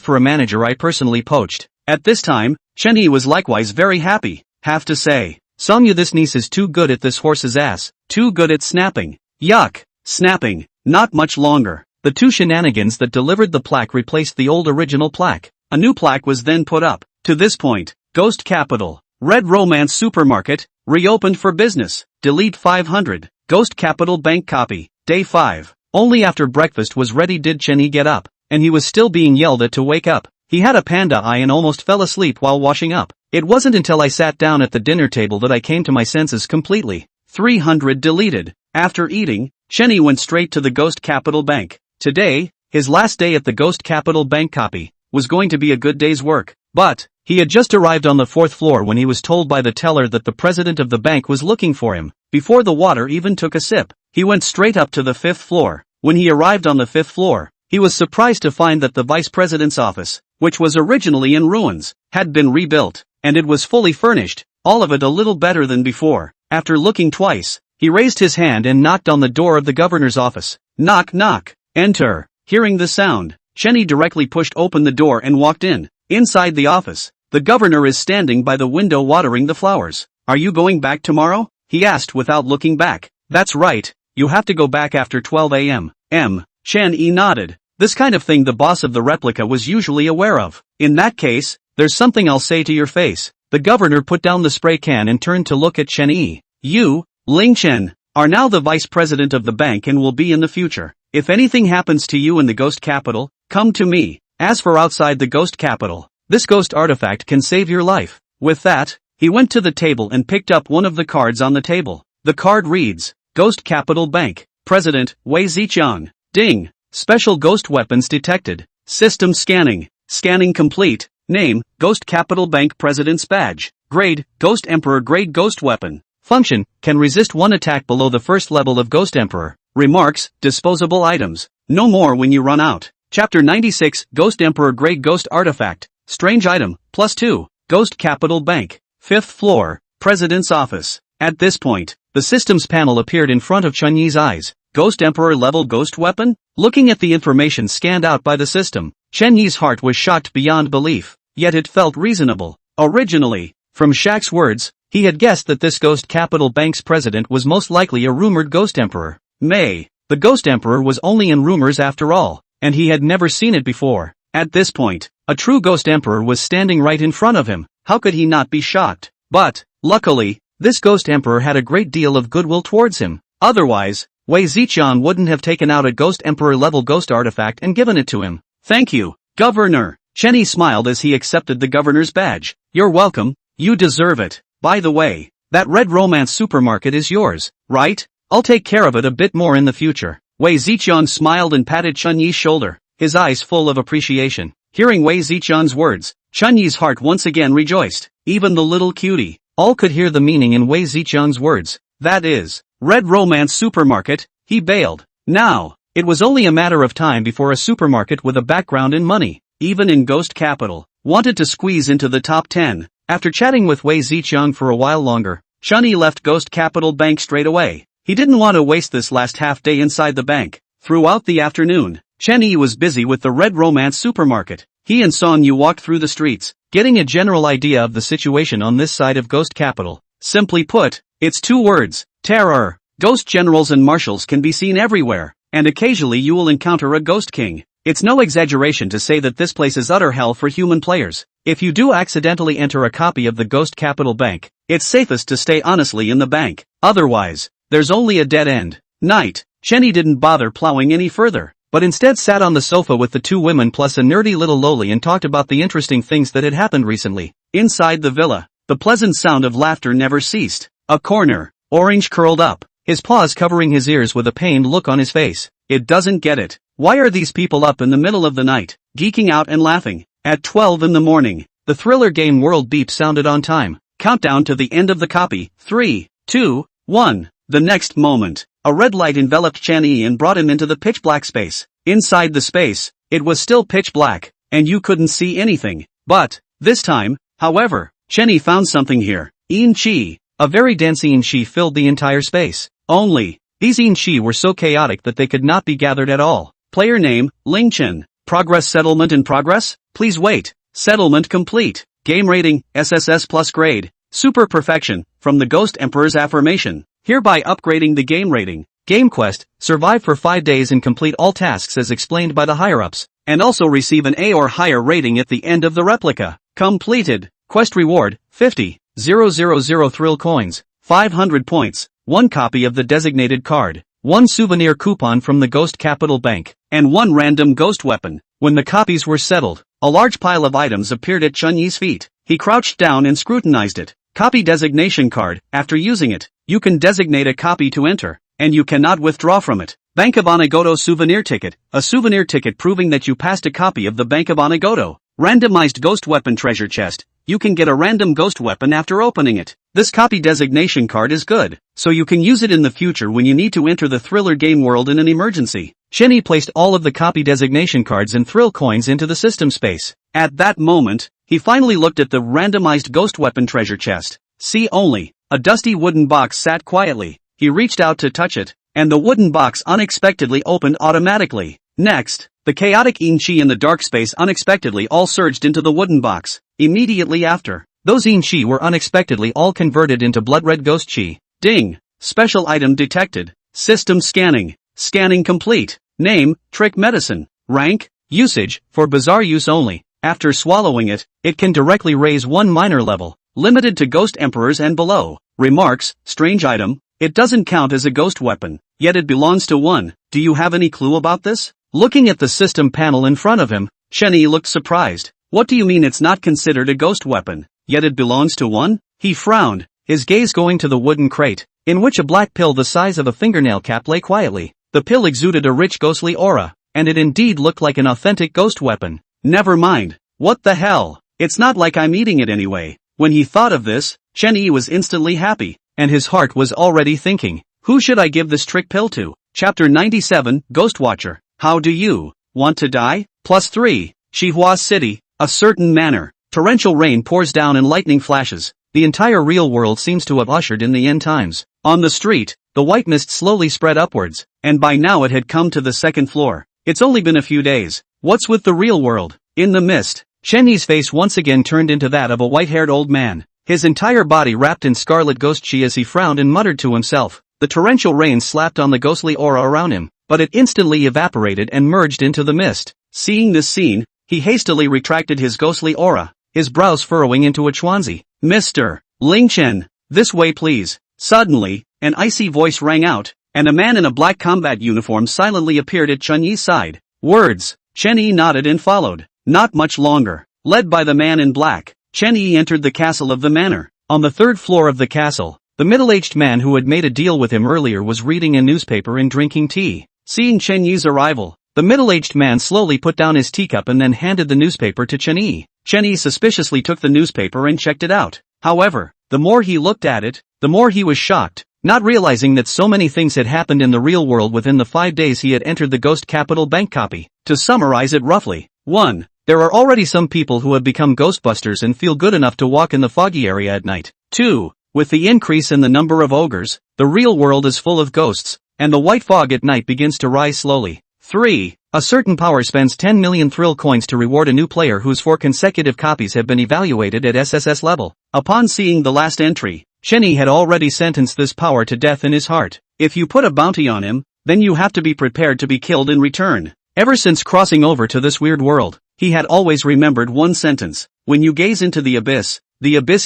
for a manager I personally poached. At this time, Chen Yi was likewise very happy. Have to say, Sonya, this niece is too good at this horse's ass, too good at snapping. Yuck. Snapping, not much longer. The 2 shenanigans that delivered the plaque replaced the old original plaque. A new plaque was then put up. To this point, Ghost Capital, Red Romance Supermarket, reopened for business. Delete 500. Ghost Capital Bank copy. Day 5. Only after breakfast was ready did Chen Yi get up, and he was still being yelled at to wake up. He had a panda eye and almost fell asleep while washing up. It wasn't until I sat down at the dinner table that I came to my senses completely. 300 deleted. After eating, Chen Yi went straight to the Ghost Capital Bank. Today, his last day at the Ghost Capital Bank copy, was going to be a good day's work. But, he had just arrived on the 4th floor when he was told by the teller that the president of the bank was looking for him. Before the water even took a sip, he went straight up to the 5th floor. When he arrived on the 5th floor, he was surprised to find that the vice president's office, which was originally in ruins, had been rebuilt, and it was fully furnished, all of it a little better than before. After looking twice, he raised his hand and knocked on the door of the governor's office. Knock knock. Enter. Hearing the sound, Chen Yi directly pushed open the door and walked in. Inside the office, the governor is standing by the window watering the flowers. Are you going back tomorrow? He asked without looking back. That's right, you have to go back after 12 a.m. Chen Yi nodded. This kind of thing the boss of the replica was usually aware of. In that case, there's something I'll say to your face. The governor put down the spray can and turned to look at Chen Yi. You, Ling Chen, are now the vice president of the bank and will be in the future. If anything happens to you in the Ghost Capital, come to me. As for outside the Ghost Capital, this ghost artifact can save your life. With that, he went to the table and picked up one of the cards on the table. The card reads, Ghost Capital Bank, President, Wei Ziqiang. Ding. Special ghost weapons detected. System scanning. Scanning complete. Name, Ghost Capital Bank President's Badge. Grade, Ghost Emperor Grade Ghost Weapon. Function, can resist 1 attack below the 1st level of Ghost Emperor. Remarks, disposable items. No more when you run out. Chapter 96, Ghost Emperor Grade Ghost Artifact. Strange item, +2. Ghost Capital Bank. 5th floor, President's Office. At this point, the systems panel appeared in front of Chen Yi's eyes. Ghost Emperor level ghost weapon? Looking at the information scanned out by the system, Chen Yi's heart was shocked beyond belief. Yet it felt reasonable. Originally, from Shaq's words, he had guessed that this Ghost Capital Bank's president was most likely a rumored Ghost Emperor. The Ghost Emperor was only in rumors after all, and he had never seen it before. At this point, a true Ghost Emperor was standing right in front of him. How could he not be shocked? But, luckily, this Ghost Emperor had a great deal of goodwill towards him. Otherwise, Wei Ziqiang wouldn't have taken out a Ghost Emperor level ghost artifact and given it to him. Thank you, Governor. Chen Yi smiled as he accepted the governor's badge. You're welcome, you deserve it. By the way, that Red Romance Supermarket is yours, right? I'll take care of it a bit more in the future. Wei Ziqiang smiled and patted Chen Yi's shoulder, his eyes full of appreciation. Hearing Wei Ziqiang's words, Chen Yi's heart once again rejoiced. Even the little cutie, all could hear the meaning in Wei Ziqiang's words. That is, Red Romance Supermarket, he bailed. Now, it was only a matter of time before a supermarket with a background in money, even in Ghost Capital, wanted to squeeze into the top 10. After chatting with Wei Ziqiang for a while longer, Chen Yi left Ghost Capital Bank straight away. He didn't want to waste this last half day inside the bank. Throughout the afternoon, Chen Yi was busy with the Red Romance Supermarket. He and Song Yu walked through the streets, getting a general idea of the situation on this side of Ghost Capital. Simply put, it's 2 words, terror. Ghost generals and marshals can be seen everywhere, and occasionally you will encounter a Ghost King. It's no exaggeration to say that this place is utter hell for human players. If you do accidentally enter a copy of the Ghost Capital Bank, it's safest to stay honestly in the bank. Otherwise, there's only a dead end. Night. Chen Yi didn't bother plowing any further, but instead sat on the sofa with the 2 women plus a nerdy little loli and talked about the interesting things that had happened recently. Inside the villa, the pleasant sound of laughter never ceased. A corner. Orange curled up, his paws covering his ears with a pained look on his face. It doesn't get it. Why are these people up in the middle of the night, geeking out and laughing? At 12 in the morning, the thriller game world beep sounded on time. Countdown to the end of the copy. 3, 2, 1. The next moment, a red light enveloped Chen-Yi and brought him into the pitch black space. Inside the space, it was still pitch black, and you couldn't see anything. But, this time, however, Chen-Yi found something here. In-chi. A very dense in-chi filled the entire space. Only, these in-chi were so chaotic that they could not be gathered at all. Player name, Ling Chen. Progress settlement in progress? Please wait. Settlement complete. Game rating, SSS plus grade. Super perfection, from the Ghost Emperor's affirmation. Hereby upgrading the game rating. Game quest, survive for 5 days and complete all tasks as explained by the higher-ups, and also receive an A or higher rating at the end of the replica. Completed. Quest reward, 50,000 thrill coins, 500 points, 1 copy of the designated card, 1 souvenir coupon from the Ghost Capital Bank, and 1 random ghost weapon. When the copies were settled, a large pile of items appeared at Chen-Yi's feet. He crouched down and scrutinized it. Copy designation card. After using it, you can designate a copy to enter, and you cannot withdraw from it. Bank of Onigoto souvenir ticket. A souvenir ticket proving that you passed a copy of the Bank of Onigoto. Randomized ghost weapon treasure chest. You can get a random ghost weapon after opening it. This copy designation card is good, so you can use it in the future when you need to enter the thriller game world in an emergency. Chen-Yi placed all of the copy designation cards and thrill coins into the system space. At that moment, he finally looked at the randomized ghost weapon treasure chest. See only, a dusty wooden box sat quietly. He reached out to touch it, and the wooden box unexpectedly opened automatically. Next, the chaotic in-chi in the dark space unexpectedly all surged into the wooden box. Immediately after, those in-chi were unexpectedly all converted into blood-red ghost chi. Ding! Special item detected. System scanning. Scanning complete. Name, Trick Medicine. Rank, Usage, for bizarre use only. After swallowing it, it can directly raise 1 minor level. Limited to Ghost Emperors and below. Remarks, strange item. It doesn't count as a ghost weapon, yet it belongs to one. Do you have any clue about this? Looking at the system panel in front of him, Chen-Yi looked surprised. What do you mean it's not considered a ghost weapon, yet it belongs to one? He frowned, his gaze going to the wooden crate, in which a black pill the size of a fingernail cap lay quietly. The pill exuded a rich ghostly aura, and it indeed looked like an authentic ghost weapon. Never mind. What the hell? It's not like I'm eating it anyway. When he thought of this, Chen-Yi was instantly happy, and his heart was already thinking, who should I give this trick pill to? Chapter 97, Ghost Watcher. How do you want to die? +3. Shihua City, a certain manner. Torrential rain pours down and lightning flashes. The entire real world seems to have ushered in the end times. On the street, the white mist slowly spread upwards, and by now it had come to the 2nd floor. It's only been a few days. What's with the real world? In the mist, Chen-Yi's face once again turned into that of a white-haired old man, his entire body wrapped in scarlet ghost chi as he frowned and muttered to himself. The torrential rain slapped on the ghostly aura around him, but it instantly evaporated and merged into the mist. Seeing this scene, he hastily retracted his ghostly aura, his brows furrowing into a chuanzi. Mr. Ling Chen, this way please. Suddenly, an icy voice rang out, and a man in a black combat uniform silently appeared at Chen-Yi's side. Words. Chen-Yi nodded and followed. Not much longer. Led by the man in black, Chen-Yi entered the castle of the manor. On the 3rd floor of the castle, the middle-aged man who had made a deal with him earlier was reading a newspaper and drinking tea. Seeing Chen-Yi's arrival, the middle-aged man slowly put down his teacup and then handed the newspaper to Chen-Yi. Chen-Yi suspiciously took the newspaper and checked it out. However, the more he looked at it, the more he was shocked, not realizing that so many things had happened in the real world within the 5 days he had entered the Ghost Capital Bank copy. To summarize it roughly, 1. There are already some people who have become ghostbusters and feel good enough to walk in the foggy area at night. 2. With the increase in the number of ogres, the real world is full of ghosts, and the white fog at night begins to rise slowly. 3. A certain power spends 10 million thrill coins to reward a new player whose 4 consecutive copies have been evaluated at SSS level. Upon seeing the last entry, Chen-Yi had already sentenced this power to death in his heart. If you put a bounty on him, then you have to be prepared to be killed in return. Ever since crossing over to this weird world, he had always remembered one sentence. When you gaze into the abyss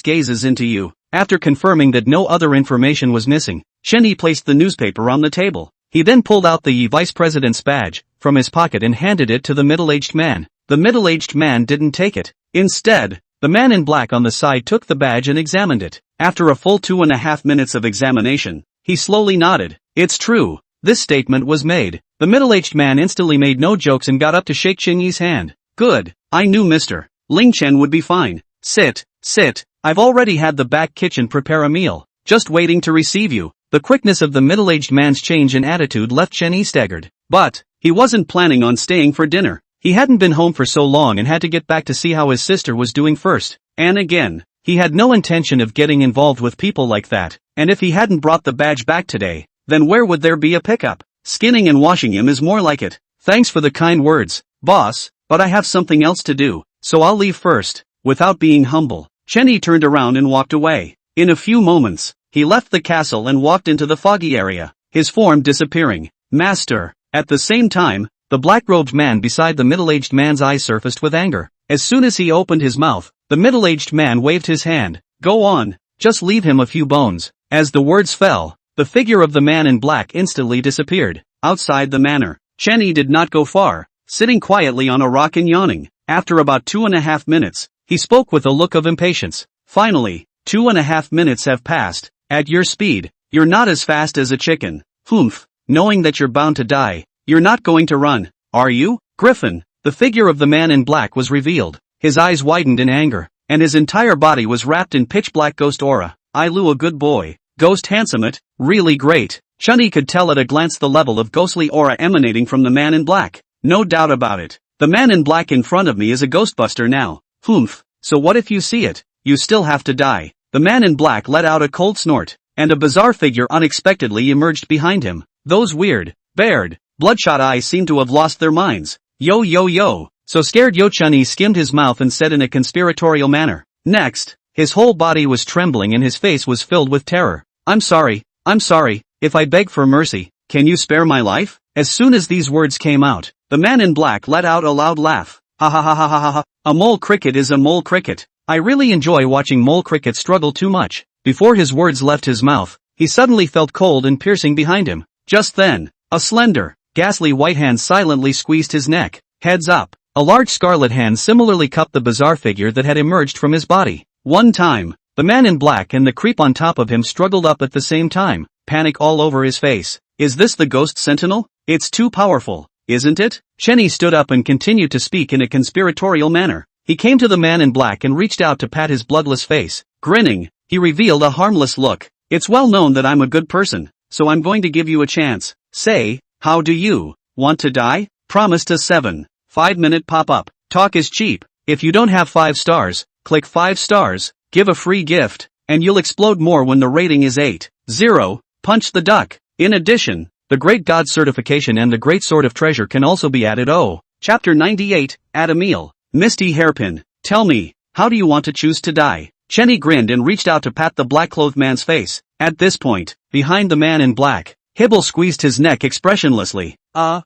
gazes into you. After confirming that no other information was missing, Chen-Yi placed the newspaper on the table. He then pulled out the vice president's badge from his pocket and handed it to the middle-aged man. The middle-aged man didn't take it. Instead, The man in black on the side took the badge and examined it. After a full 2.5 minutes of examination, he slowly nodded. It's true. This statement was made. The middle-aged man instantly made no jokes and got up to shake Chenyi's hand. Good. I knew Mr. Ling Chen would be fine. Sit. I've already had the back kitchen prepare a meal. Just waiting to receive you. The quickness of the middle-aged man's change in attitude left Chenyi staggered. But he wasn't planning on staying for dinner. He hadn't been home for so long and had to get back to see how his sister was doing first. And again, he had no intention of getting involved with people like that. And if he hadn't brought the badge back today, then where would there be a pickup? Skinning and washing him is more like it. Thanks for the kind words, boss, but I have something else to do, so I'll leave first. Without being humble, Chenyi turned around and walked away. In a few moments, he left the castle and walked into the foggy area, his form disappearing. Master. At the same time, the black-robed man beside the middle-aged man's eyes surfaced with anger. As soon as he opened his mouth, the middle-aged man waved his hand. Go on, just leave him a few bones. As the words fell, the figure of the man in black instantly disappeared. Outside the manor, Chenyi did not go far, sitting quietly on a rock and yawning. After about 2.5 minutes, he spoke with a look of impatience. Finally, 2.5 minutes have passed. At your speed, you're not as fast as a chicken. Humph, knowing that you're bound to die, you're not going to run, are you? Griffin, the figure of the man in black was revealed. His eyes widened in anger, and his entire body was wrapped in pitch-black ghost aura. I Lu, a good boy. Ghost handsome it, really great. Chenyi could tell at a glance the level of ghostly aura emanating from the man in black. No doubt about it. The man in black in front of me is a ghostbuster now. Humph, so what if you see it? You still have to die. The man in black let out a cold snort, and a bizarre figure unexpectedly emerged behind him. Those weird, bared, bloodshot eyes seemed to have lost their minds. Yo. So scared Chenyi skimmed his mouth and said in a conspiratorial manner. Next, his whole body was trembling and his face was filled with terror. I'm sorry. If I beg for mercy, can you spare my life? As soon as these words came out, the man in black let out a loud laugh. Ha ha ha ha ha ha. A mole cricket is a mole cricket. I really enjoy watching mole cricket struggle too much. Before his words left his mouth, he suddenly felt cold and piercing behind him. Just then, a slender, ghastly white hand silently squeezed his neck. Heads up. A large scarlet hand similarly cupped the bizarre figure that had emerged from his body. One time, the man in black and the creep on top of him struggled up at the same time, panic all over his face. Is this the ghost sentinel? It's too powerful, isn't it? Chenyi stood up and continued to speak in a conspiratorial manner. He came to the man in black and reached out to pat his bloodless face. Grinning, he revealed a harmless look. It's well known that I'm a good person, so I'm going to give you a chance. Say, how do you want to die? Promised a 7.5-minute pop-up. Talk is cheap. If you don't have 5 stars, click 5 stars, give a free gift, and you'll explode more when the rating is 8.0. Punch the duck. In addition, the Great God certification and the Great Sword of Treasure can also be added. Chapter 98, Add a Meal. Misty Hairpin. Tell me, how do you want to choose to die? Chenyi grinned and reached out to pat the black-clothed man's face. At this point, behind the man in black, Hibble squeezed his neck expressionlessly. The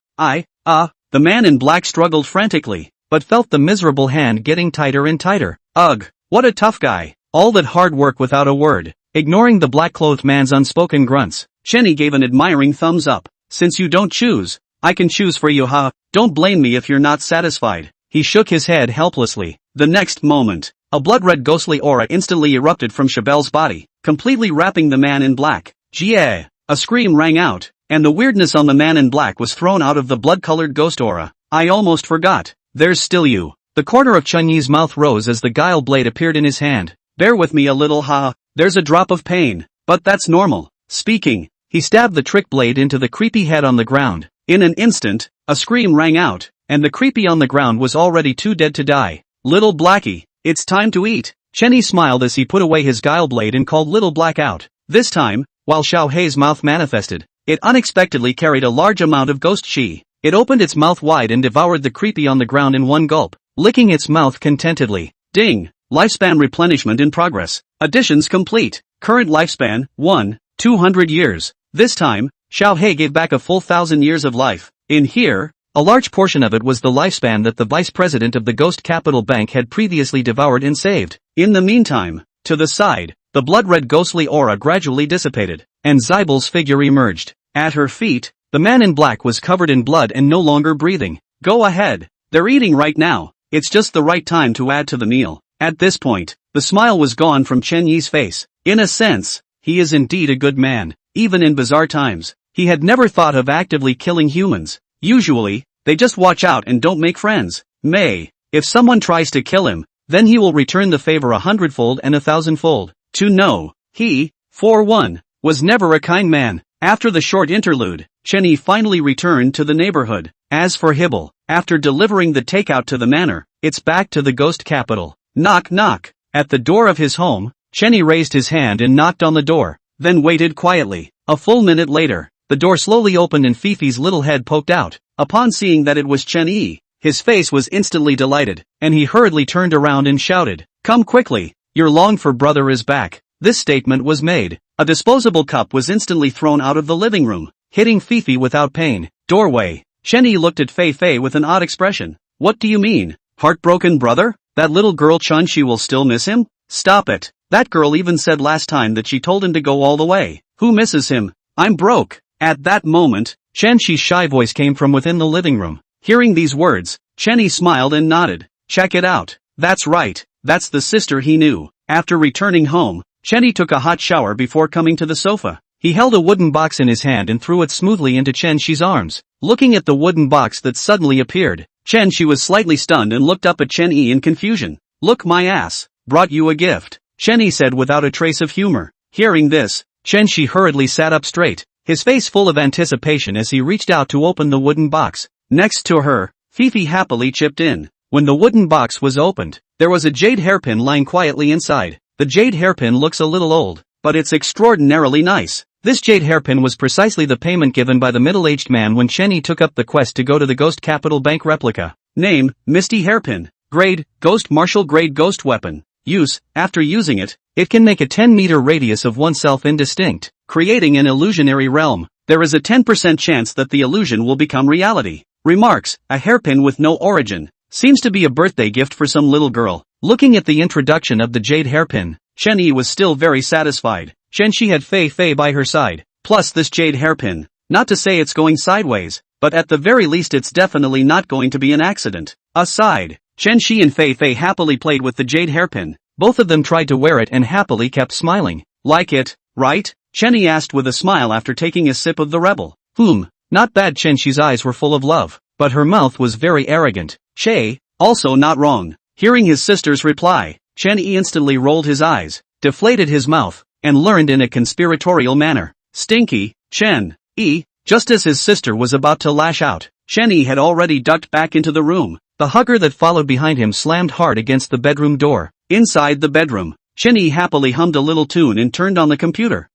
man in black struggled frantically, but felt the miserable hand getting tighter and tighter. Ugh, what a tough guy. All that hard work without a word. Ignoring the black-clothed man's unspoken grunts, Chenyi gave an admiring thumbs up. Since you don't choose, I can choose for you, ha. Don't blame me if you're not satisfied. He shook his head helplessly. The next moment, a blood-red ghostly aura instantly erupted from Chabelle's body, completely wrapping the man in black. Jie! A scream rang out, and the weirdness on the man in black was thrown out of the blood-colored ghost aura. I almost forgot. There's still you. The corner of Chenyi's mouth rose as the guile blade appeared in his hand. Bear with me a little, ha. There's a drop of pain, but that's normal. Speaking, he stabbed the trick blade into the creepy head on the ground. In an instant, a scream rang out, and the creepy on the ground was already too dead to die. Little Blackie, it's time to eat. Chenyi smiled as he put away his guile blade and called Little Black out. This time, while Xiao Hei's mouth manifested, it unexpectedly carried a large amount of ghost chi. It opened its mouth wide and devoured the creepy on the ground in one gulp, licking its mouth contentedly. Ding! Lifespan replenishment in progress. Additions complete. Current lifespan, 200 years. This time, Xiao Hei gave back a full 1,000 years of life. In here, a large portion of it was the lifespan that the vice president of the Ghost Capital Bank had previously devoured and saved. In the meantime, to the side, the blood-red ghostly aura gradually dissipated, and Zybel's figure emerged. At her feet, the man in black was covered in blood and no longer breathing. Go ahead. They're eating right now. It's just the right time to add to the meal. At this point, the smile was gone from Chen Yi's face. In a sense, he is indeed a good man. Even in bizarre times, he had never thought of actively killing humans. Usually, they just watch out and don't make friends. If someone tries to kill him, then he will return the favor 100-fold and 1,000-fold. To know, he, for one, was never a kind man. After the short interlude, Chen Yi finally returned to the neighborhood. As for Hibble, after delivering the takeout to the manor, it's back to the ghost capital. Knock knock. At the door of his home, Chen Yi raised his hand and knocked on the door, then waited quietly. A full minute later, the door slowly opened and Fifi's little head poked out. Upon seeing that it was Chen Yi, his face was instantly delighted, and he hurriedly turned around and shouted, "Come quickly, your longed-for brother is back." This statement was made. A disposable cup was instantly thrown out of the living room, hitting Fifi without pain. Doorway. Chen Yi looked at Fei Fei with an odd expression. "What do you mean? Heartbroken brother? That little girl Chun, she will still miss him? Stop it. That girl even said last time that she told him to go all the way. Who misses him? I'm broke." At that moment, Chen Shi's shy voice came from within the living room. Hearing these words, Chen Yi smiled and nodded. Check it out. That's right. That's the sister he knew. After returning home, Chen Yi took a hot shower before coming to the sofa. He held a wooden box in his hand and threw it smoothly into Chen Shi's arms. Looking at the wooden box that suddenly appeared, Chen Shi was slightly stunned and looked up at Chen Yi in confusion. "Look, my ass. Brought you a gift," Chen Yi said without a trace of humor. Hearing this, Chen Shi hurriedly sat up straight, his face full of anticipation as he reached out to open the wooden box. Next to her, Fifi happily chipped in. When the wooden box was opened, there was a jade hairpin lying quietly inside. The jade hairpin looks a little old, but it's extraordinarily nice. This jade hairpin was precisely the payment given by the middle-aged man when Chen Yi took up the quest to go to the Ghost Capital Bank replica. Name, Misty Hairpin. Grade, Ghost Martial Grade Ghost Weapon. Use, after using it, it can make a 10-meter radius of oneself indistinct, creating an illusionary realm. There is a 10% chance that the illusion will become reality. Remarks, a hairpin with no origin. Seems to be a birthday gift for some little girl. Looking at the introduction of the jade hairpin, Chen Yi was still very satisfied. Chen Shi had Fei Fei by her side, plus this jade hairpin. Not to say it's going sideways, but at the very least it's definitely not going to be an accident. Aside, Chen Shi and Fei Fei happily played with the jade hairpin. Both of them tried to wear it and happily kept smiling. Like it, right? Chen Yi asked with a smile after taking a sip of the rebel. Not bad. Chen Shi's eyes were full of love, but her mouth was very arrogant. Che, also not wrong. Hearing his sister's reply, Chen Yi instantly rolled his eyes, deflated his mouth, and learned in a conspiratorial manner. Stinky, Chen Yi. Just as his sister was about to lash out, Chen Yi had already ducked back into the room. The hugger that followed behind him slammed hard against the bedroom door. Inside the bedroom, Chen Yi happily hummed a little tune and turned on the computer.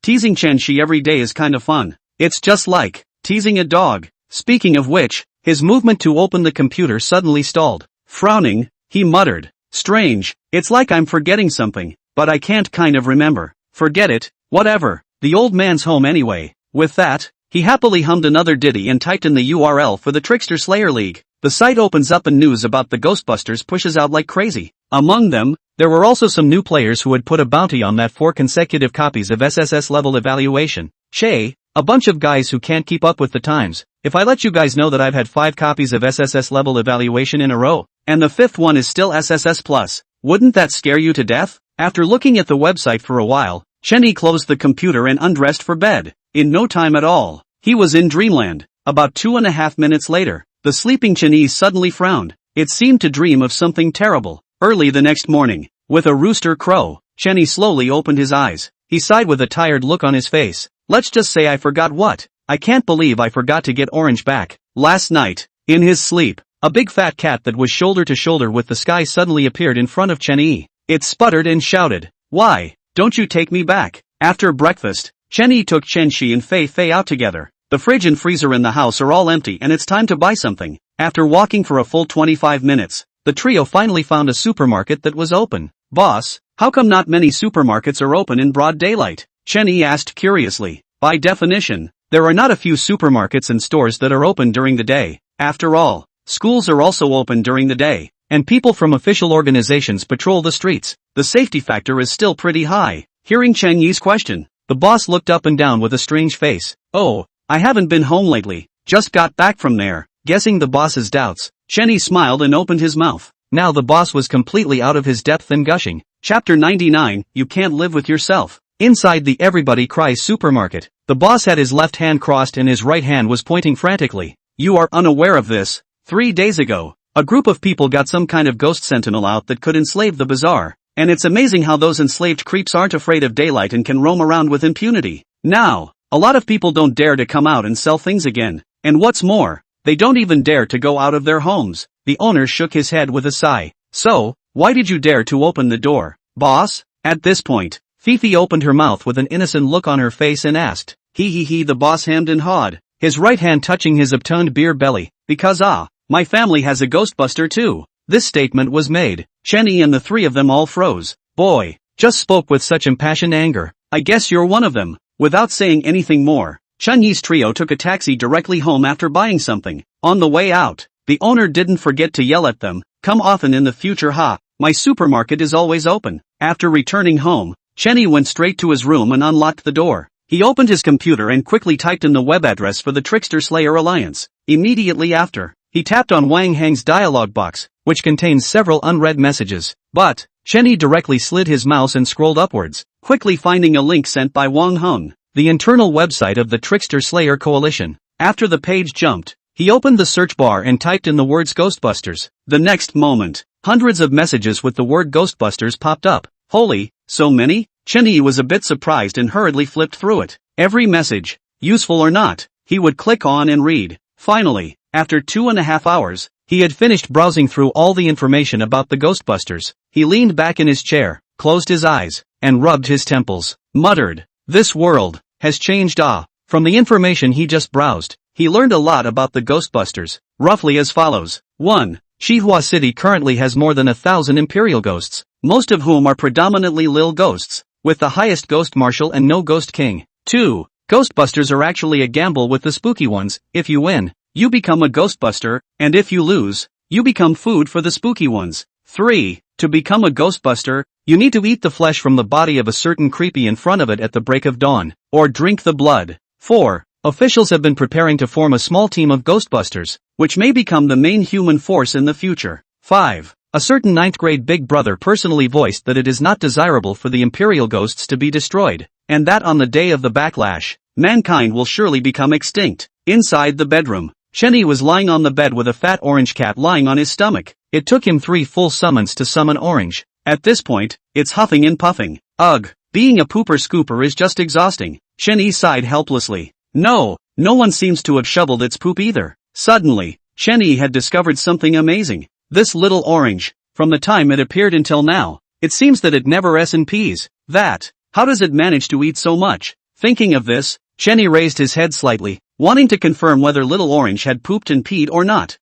Teasing Chen Shi every day is kind of fun. It's just like teasing a dog. Speaking of which, his movement to open the computer suddenly stalled. Frowning, he muttered, "Strange, it's like I'm forgetting something, but I can't kind of remember." Forget it, whatever, the old man's home anyway. With that, he happily hummed another ditty and typed in the URL for the Trickster Slayer League. The site opens up and news about the Ghostbusters pushes out like crazy. Among them, there were also some new players who had put a bounty on that 4 consecutive copies of SSS level evaluation. Che, a bunch of guys who can't keep up with the times. If I let you guys know that I've had 5 copies of SSS level evaluation in a row, and the 5th one is still SSS plus, wouldn't that scare you to death? After looking at the website for a while, Chen Yi closed the computer and undressed for bed. In no time at all, he was in dreamland. About 2.5 minutes later, the sleeping Chen Yi suddenly frowned. It seemed to dream of something terrible. Early the next morning, with a rooster crow, Chen Yi slowly opened his eyes. He sighed with a tired look on his face. Let's just say I forgot what? I can't believe I forgot to get Orange back. Last night, in his sleep, a big fat cat that was shoulder to shoulder with the sky suddenly appeared in front of Chen Yi. It sputtered and shouted, "Why, don't you take me back?" After breakfast, Chen Yi took Chen Shi and Fei Fei out together. The fridge and freezer in the house are all empty and it's time to buy something. After walking for a full 25 minutes, the trio finally found a supermarket that was open. "Boss, how come not many supermarkets are open in broad daylight?" Chen Yi asked curiously. By definition, there are not a few supermarkets and stores that are open during the day. After all, schools are also open during the day, and people from official organizations patrol the streets. The safety factor is still pretty high. Hearing Chen Yi's question, the boss looked up and down with a strange face. "Oh, I haven't been home lately, just got back from there." Guessing the boss's doubts, Chen Yi smiled and opened his mouth. Now the boss was completely out of his depth and gushing. Chapter 99, You Can't Live With Yourself. Inside the Everybody Cries supermarket, the boss had his left hand crossed and his right hand was pointing frantically. You are unaware of this. 3 days ago, a group of people got some kind of ghost sentinel out that could enslave the bazaar. And it's amazing how those enslaved creeps aren't afraid of daylight and can roam around with impunity. Now, a lot of people don't dare to come out and sell things again. And what's more, they don't even dare to go out of their homes. The owner shook his head with a sigh. So, why did you dare to open the door, boss? At this point, Fifi opened her mouth with an innocent look on her face and asked. He, the boss hemmed and hawed, his right hand touching his upturned beer belly, because my family has a Ghostbuster too. This statement was made. Chenny and the three of them all froze. Boy, just spoke with such impassioned anger. I guess you're one of them. Without saying anything more, Chunyi's trio took a taxi directly home after buying something. On the way out, the owner didn't forget to yell at them, come often in the future my supermarket is always open. After returning home, Chenny went straight to his room and unlocked the door. He opened his computer and quickly typed in the web address for the Trickster Slayer Alliance. Immediately after, he tapped on Wang Hang's dialog box, which contains several unread messages. But, Chenny directly slid his mouse and scrolled upwards, quickly finding a link sent by Wang Heng, the internal website of the Trickster Slayer Coalition. After the page jumped, he opened the search bar and typed in the words Ghostbusters. The next moment, hundreds of messages with the word Ghostbusters popped up. Holy, so many? Chenny was a bit surprised and hurriedly flipped through it. Every message, useful or not, he would click on and read. Finally, after 2.5 hours, he had finished browsing through all the information about the Ghostbusters. He leaned back in his chair, closed his eyes, and rubbed his temples, muttered, This world has changed. From the information he just browsed, he learned a lot about the Ghostbusters, roughly as follows. 1. Shihua City currently has more than 1,000 Imperial Ghosts, most of whom are predominantly Lil Ghosts, with the highest Ghost Marshal and no Ghost King. 2. Ghostbusters are actually a gamble with the spooky ones. If you win, you become a Ghostbuster, and if you lose, you become food for the spooky ones. 3. To become a Ghostbuster, you need to eat the flesh from the body of a certain creepy in front of it at the break of dawn, or drink the blood. 4. Officials have been preparing to form a small team of Ghostbusters, which may become the main human force in the future. 5. A certain 9th grade Big Brother personally voiced that it is not desirable for the Imperial Ghosts to be destroyed, and that on the day of the backlash, mankind will surely become extinct. Inside the bedroom, Chenny was lying on the bed with a fat orange cat lying on his stomach. It took him 3 full summons to summon Orange. At this point, it's huffing and puffing. Ugh, being a pooper scooper is just exhausting. Chenny sighed helplessly. No one seems to have shoveled its poop either. Suddenly, Chenny had discovered something amazing. This little orange, from the time it appeared until now, it seems that it never S&Ps. How does it manage to eat so much? Thinking of this, Chenny raised his head slightly, wanting to confirm whether little Orange had pooped and peed or not.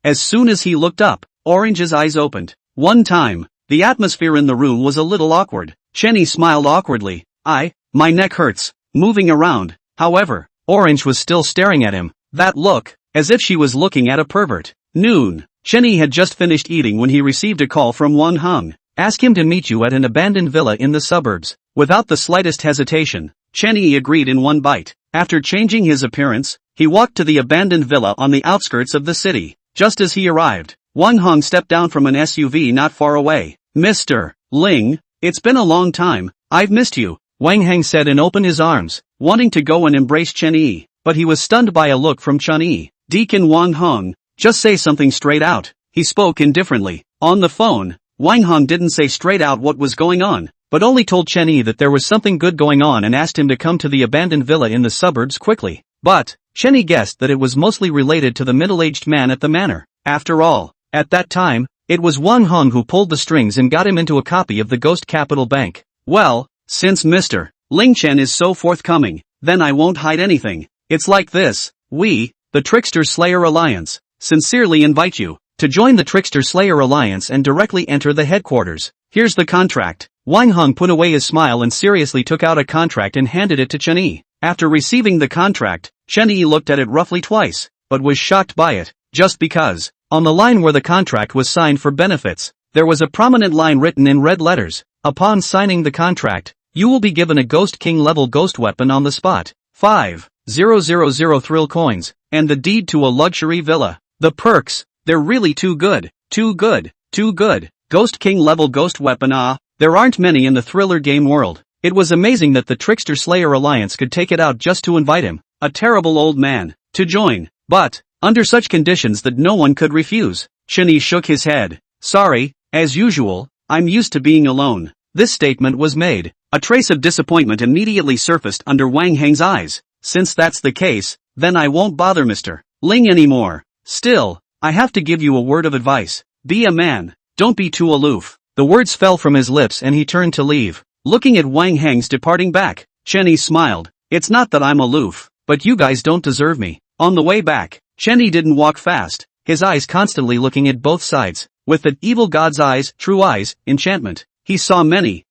As soon as he looked up, Orange's eyes opened. One time, the atmosphere in the room was a little awkward. Chenny smiled awkwardly. My neck hurts. Moving around. However, Orange was still staring at him. That look, as if she was looking at a pervert. Noon. Chenny had just finished eating when he received a call from Wang Heng. Ask him to meet you at an abandoned villa in the suburbs. Without the slightest hesitation, Chenny agreed in one bite. After changing his appearance, he walked to the abandoned villa on the outskirts of the city. Just as he arrived, Wang Heng stepped down from an SUV not far away. Mr. Ling, it's been a long time. I've missed you, Wang Heng said and opened his arms, wanting to go and embrace Chenyi, but he was stunned by a look from Chenyi. Deacon Wang Heng, just say something straight out. He spoke indifferently. On the phone, Wang Heng didn't say straight out what was going on, but only told Chenyi that there was something good going on and asked him to come to the abandoned villa in the suburbs quickly. But, Chenyi guessed that it was mostly related to the middle-aged man at the manor. After all, at that time, it was Wang Heng who pulled the strings and got him into a copy of the Ghost Capital Bank. Well, since Mr. Ling Chen is so forthcoming, then I won't hide anything. It's like this. We, the Trickster Slayer Alliance, sincerely invite you to join the Trickster Slayer Alliance and directly enter the headquarters. Here's the contract. Wang Heng put away his smile and seriously took out a contract and handed it to Chenyi. After receiving the contract, Chenyi looked at it roughly twice, but was shocked by it, just because, on the line where the contract was signed for benefits, there was a prominent line written in red letters. Upon signing the contract, you will be given a Ghost King level ghost weapon on the spot, 5,000 thrill coins, and the deed to a luxury villa. The perks, they're really too good, too good. Too good. Ghost King level ghost weapon. There aren't many in the thriller game world. It was amazing that the Trickster Slayer Alliance could take it out just to invite him, a terrible old man, to join. But, under such conditions that no one could refuse. Chenyi shook his head. Sorry, as usual, I'm used to being alone. This statement was made. A trace of disappointment immediately surfaced under Wang Heng's eyes. Since that's the case, then I won't bother Mr. Ling anymore. Still, I have to give you a word of advice. Be a man. Don't be too aloof. The words fell from his lips and he turned to leave. Looking at Wang Heng's departing back, Chenyi smiled. It's not that I'm aloof, but you guys don't deserve me. On the way back, Chenyi didn't walk fast, his eyes constantly looking at both sides. With the evil god's eyes, true eyes, enchantment, he saw many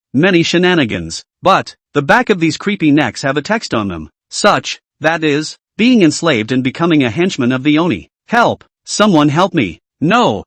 shenanigans. But, the back of these creepy necks have a text on them. Such, that is, being enslaved and becoming a henchman of the Oni. Help! Someone help me! No!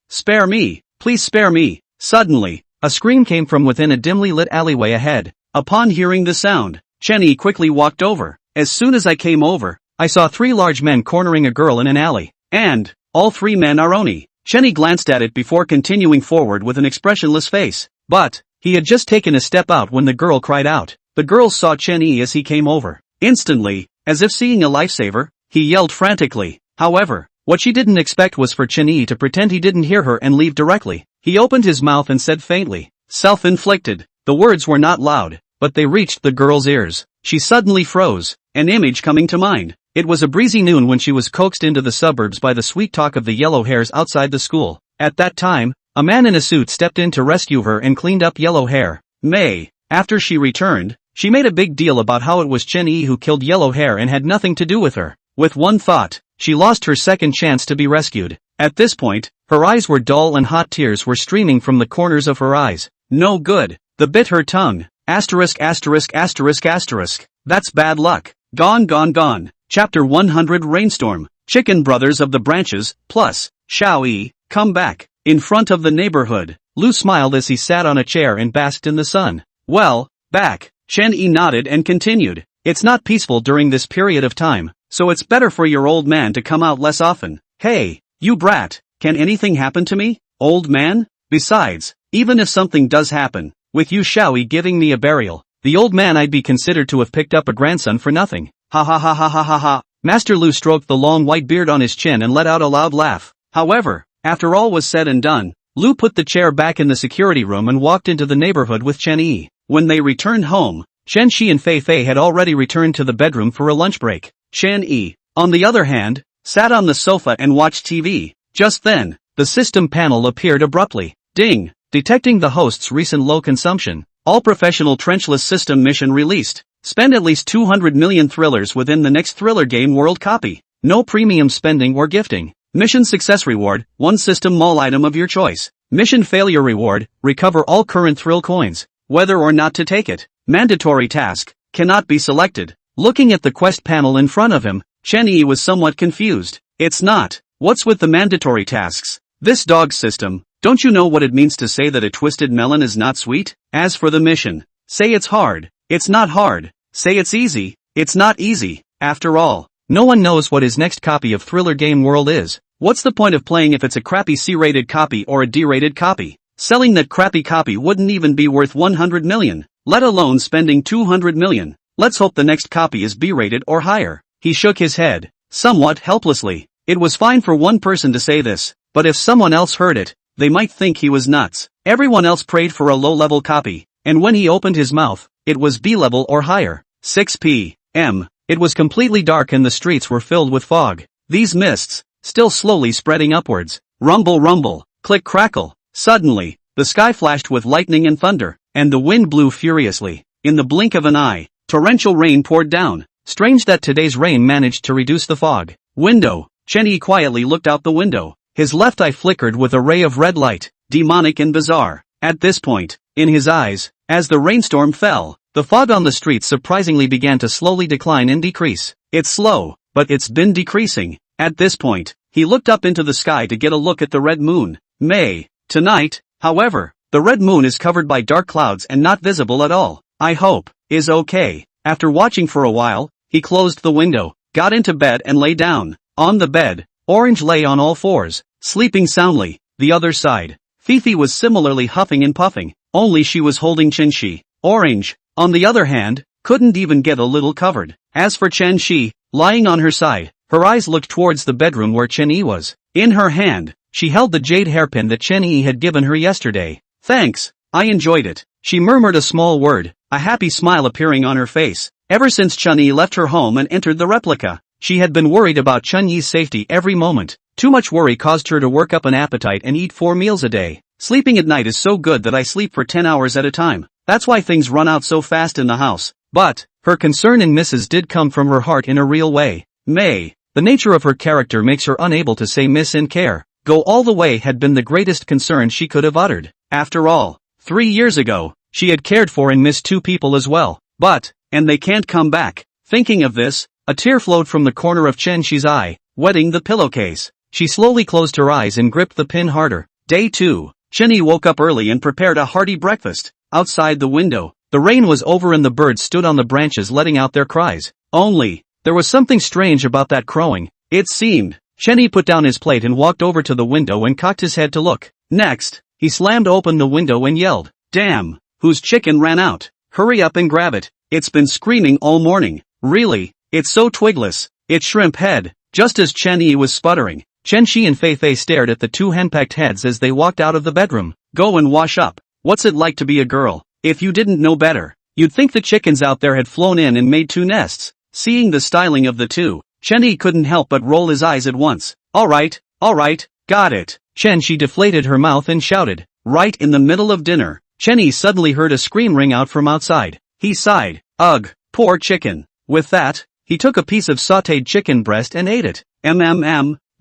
Spare me! Please spare me! Suddenly, a scream came from within a dimly lit alleyway ahead. Upon hearing the sound, Chenyi quickly walked over. As soon as I came over, I saw 3 large men cornering a girl in an alley. And, all 3 men are Oni. Chenyi glanced at it before continuing forward with an expressionless face. But, he had just taken a step out when the girl cried out. The girl saw Chenyi as he came over. Instantly, as if seeing a lifesaver, he yelled frantically. However, what she didn't expect was for Chenyi to pretend he didn't hear her and leave directly. He opened his mouth and said faintly, self-inflicted. The words were not loud, but they reached the girl's ears. She suddenly froze, an image coming to mind. It was a breezy noon when she was coaxed into the suburbs by the sweet talk of the yellow hairs outside the school. At that time, a man in a suit stepped in to rescue her and cleaned up yellow hair. May, after she returned, she made a big deal about how it was Chenyi who killed yellow hair and had nothing to do with her. With one thought, she lost her second chance to be rescued. At this point, her eyes were dull and hot tears were streaming from the corners of her eyes. No good. The bit her tongue. Asterisk. That's bad luck. Gone. Chapter 100 Rainstorm. Chicken Brothers of the Branches, plus, Xiao-Yi, come back. In front of the neighborhood, Lu smiled as he sat on a chair and basked in the sun. Well, back. Chenyi nodded and continued. It's not peaceful during this period of time, so it's better for your old man to come out less often. Hey, you brat, can anything happen to me, old man? Besides, even if something does happen, with you Xiao-Yi giving me a burial, the old man I'd be considered to have picked up a grandson for nothing. Ha. Master Lu stroked the long white beard on his chin and let out a loud laugh. However, after all was said and done, Lu put the chair back in the security room and walked into the neighborhood with Chenyi. When they returned home, Chen Shi and Fei Fei had already returned to the bedroom for a lunch break. Chenyi, on the other hand, sat on the sofa and watched TV. Just then, the system panel appeared abruptly. Ding! Detecting the host's recent low consumption. All professional trenchless system mission released. Spend at least 200 million thrillers within the next thriller game world copy. No premium spending or gifting. Mission success reward, 1 system mall item of your choice. Mission failure reward, recover all current thrill coins. Whether or not to take it. Mandatory task, cannot be selected. Looking at the quest panel in front of him, Chenyi was somewhat confused. It's not. What's with the mandatory tasks? This dog system, don't you know what it means to say that a twisted melon is not sweet? As for the mission, say it's hard. It's not hard. Say it's easy. It's not easy. After all, no one knows what his next copy of Thriller Game World is. What's the point of playing if it's a crappy C-rated copy or a D-rated copy? Selling that crappy copy wouldn't even be worth 100 million, let alone spending 200 million. Let's hope the next copy is B-rated or higher. He shook his head, somewhat helplessly. It was fine for one person to say this, but if someone else heard it, they might think he was nuts. Everyone else prayed for a low-level copy, and when he opened his mouth, it was B-level or higher. 6 p.m. It was completely dark and the streets were filled with fog. These mists, still slowly spreading upwards. Rumble, click crackle. Suddenly, the sky flashed with lightning and thunder, and the wind blew furiously. In the blink of an eye, torrential rain poured down. Strange that today's rain managed to reduce the fog. Window. Chenyi quietly looked out the window. His left eye flickered with a ray of red light, demonic and bizarre. At this point, in his eyes, as the rainstorm fell, the fog on the streets surprisingly began to slowly decline and decrease. It's slow, but it's been decreasing. At this point, he looked up into the sky to get a look at the red moon. Tonight, however, the red moon is covered by dark clouds and not visible at all. I hope, is okay. After watching for a while, he closed the window, got into bed and lay down. On the bed, Orange lay on all fours, sleeping soundly. the other side. Fifi was similarly huffing and puffing, only she was holding Chen-Shi. Orange, on the other hand, couldn't even get a little covered. As for Chen-Shi, lying on her side, her eyes looked towards the bedroom where Chen-Yi was. In her hand, she held the jade hairpin that Chen-Yi had given her yesterday. Thanks, I enjoyed it. She murmured a small word, a happy smile appearing on her face. Ever since Chen-Yi left her home and entered the replica, she had been worried about Chen-Yi's safety every moment. Too much worry caused her to work up an appetite and eat 4 meals a day. Sleeping at night is so good that I sleep for 10 hours at a time. That's why things run out so fast in the house. But, her concern and misses did come from her heart in a real way. May, the nature of her character makes her unable to say miss and care. Go all the way had been the greatest concern she could have uttered. After all, 3 years ago, she had cared for and missed 2 people as well. But, and they can't come back. Thinking of this, a tear flowed from the corner of Chen-Shi's eye, wetting the pillowcase. She slowly closed her eyes and gripped the pin harder. Day 2. Chen-Yi woke up early and prepared a hearty breakfast. Outside the window, the rain was over and the birds stood on the branches letting out their cries. Only, there was something strange about that crowing, it seemed. Chen-Yi put down his plate and walked over to the window and cocked his head to look. Next, he slammed open the window and yelled, "Damn, whose chicken ran out? Hurry up and grab it. It's been screaming all morning. Really, it's so twigless. It's shrimp head." Just as Chen-Yi was sputtering, Chen-Shi and Fei-Fei stared at the 2 henpecked heads as they walked out of the bedroom. Go and wash up. What's it like to be a girl? If you didn't know better, you'd think the chickens out there had flown in and made 2 nests. Seeing the styling of the 2, Chen-Yi couldn't help but roll his eyes at once. Alright, got it. Chen-Shi deflated her mouth and shouted. Right in the middle of dinner, Chen-Yi suddenly heard a scream ring out from outside. He sighed. Ugh, poor chicken. With that, he took a piece of sautéed chicken breast and ate it.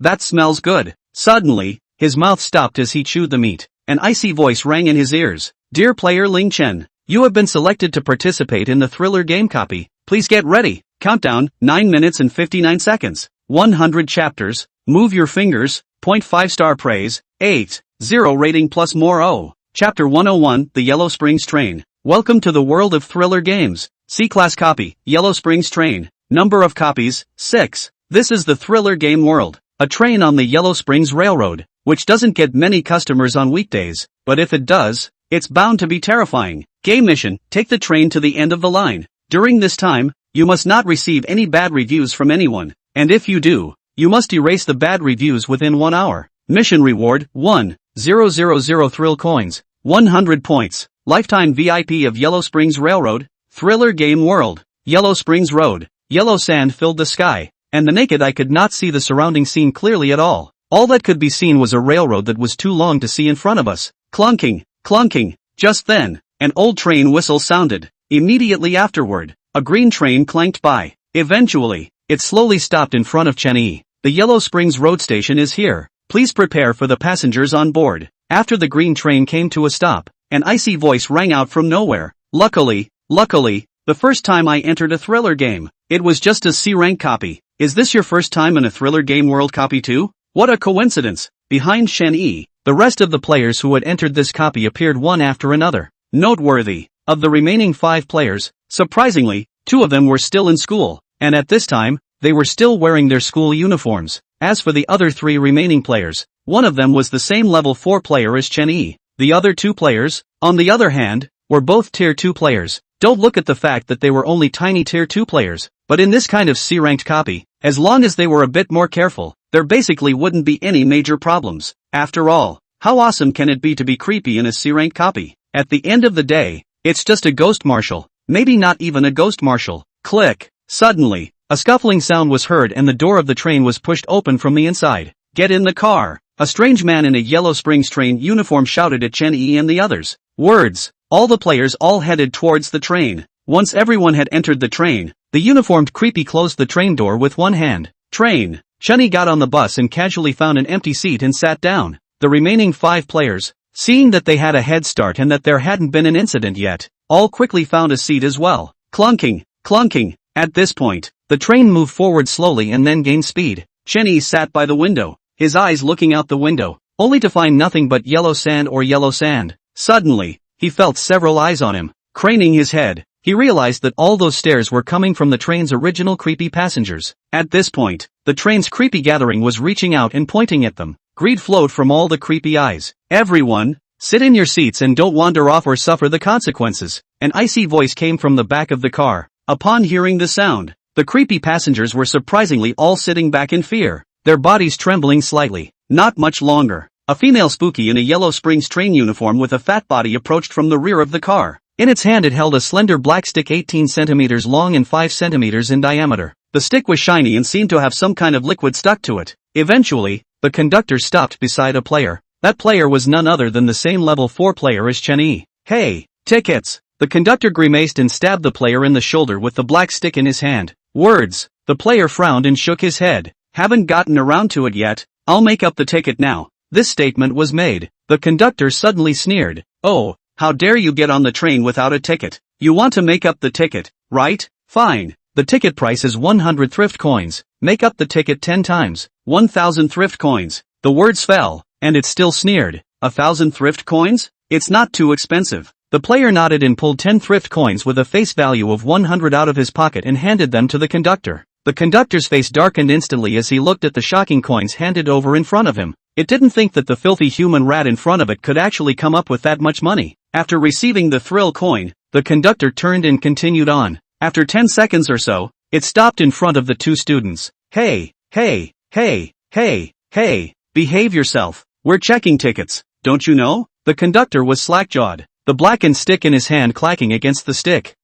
That smells good. Suddenly, his mouth stopped as he chewed the meat. An icy voice rang in his ears. Dear player Ling Chen, you have been selected to participate in the thriller game copy. Please get ready. Countdown, 9 minutes and 59 seconds. 100 chapters. Move your fingers. 0.5-star praise. 8.0 rating plus more. Chapter 101, The Yellow Springs Train. Welcome to the world of thriller games. C-Class Copy, Yellow Springs Train. Number of copies, 6. This is the thriller game world. A train on the Yellow Springs Railroad, which doesn't get many customers on weekdays, but if it does, it's bound to be terrifying. Game mission, take the train to the end of the line. During this time, you must not receive any bad reviews from anyone, and if you do, you must erase the bad reviews within 1 hour. Mission reward, 1,000 thrill coins, 100 points. Lifetime VIP of Yellow Springs Railroad, Thriller Game World. Yellow Springs Road. Yellow sand filled the sky, and the naked eye could not see the surrounding scene clearly at all. All that could be seen was a railroad that was too long to see in front of us. Clunking, clunking. Just then, an old train whistle sounded. Immediately afterward, a green train clanked by. Eventually, it slowly stopped in front of Chen-Yi. The Yellow Springs Road Station is here. Please prepare for the passengers on board. After the green train came to a stop, an icy voice rang out from nowhere. Luckily, the first time I entered a thriller game, it was just a C-rank copy. Is this your first time in a thriller game world copy too? What a coincidence! Behind Chen-Yi, the rest of the players who had entered this copy appeared one after another. Noteworthy, of the remaining 5 players, surprisingly, 2 of them were still in school, and at this time, they were still wearing their school uniforms. As for the other 3 remaining players, one of them was the same level 4 player as Chen-Yi. The other 2 players, on the other hand, were both tier 2 players. Don't look at the fact that they were only tiny tier 2 players, but in this kind of C-ranked copy, as long as they were a bit more careful, there basically wouldn't be any major problems. After all, how awesome can it be to be creepy in a C-ranked copy? At the end of the day, it's just a ghost marshal, maybe not even a ghost marshal. Click. Suddenly, a scuffling sound was heard and the door of the train was pushed open from the inside. Get in the car. A strange man in a Yellow Springs train uniform shouted at Chen-Yi and the others. Words. All the players all headed towards the train. Once everyone had entered the train, the uniformed creepy closed the train door with one hand. Train. Chen-Yi got on the bus and casually found an empty seat and sat down. The remaining 5 players, seeing that they had a head start and that there hadn't been an incident yet, all quickly found a seat as well. Clunking, clunking. At this point, the train moved forward slowly and then gained speed. Chen-Yi sat by the window, his eyes looking out the window, only to find nothing but yellow sand or yellow sand. Suddenly, he felt several eyes on him. Craning his head, he realized that all those stares were coming from the train's original creepy passengers. At this point, the train's creepy gathering was reaching out and pointing at them. Greed flowed from all the creepy eyes. Everyone, sit in your seats and don't wander off or suffer the consequences. An icy voice came from the back of the car. Upon hearing the sound, the creepy passengers were surprisingly all sitting back in fear, their bodies trembling slightly. Not much longer. A female spooky in a yellow Springs train uniform with a fat body approached from the rear of the car. In its hand it held a slender black stick 18 centimeters long and 5 centimeters in diameter. The stick was shiny and seemed to have some kind of liquid stuck to it. Eventually, the conductor stopped beside a player. That player was none other than the same level 4 player as Chen-Yi. Hey, tickets! The conductor grimaced and stabbed the player in the shoulder with the black stick in his hand. Words. The player frowned and shook his head. Haven't gotten around to it yet. I'll make up the ticket now. This statement was made. The conductor suddenly sneered. Oh, how dare you get on the train without a ticket? You want to make up the ticket, right? Fine. The ticket price is 100 thrift coins. Make up the ticket 10 times. 1,000 thrift coins. The words fell, and it still sneered. 1,000 thrift coins? It's not too expensive. The player nodded and pulled 10 thrift coins with a face value of 100 out of his pocket and handed them to the conductor. The conductor's face darkened instantly as he looked at the shocking coins handed over in front of him. It didn't think that the filthy human rat in front of it could actually come up with that much money. After receiving the thrill coin, the conductor turned and continued on. After 10 seconds or so, it stopped in front of the two students. Hey, hey, hey, hey, hey, behave yourself. We're checking tickets, don't you know? The conductor was slack-jawed, the blackened stick in his hand clacking against the stick.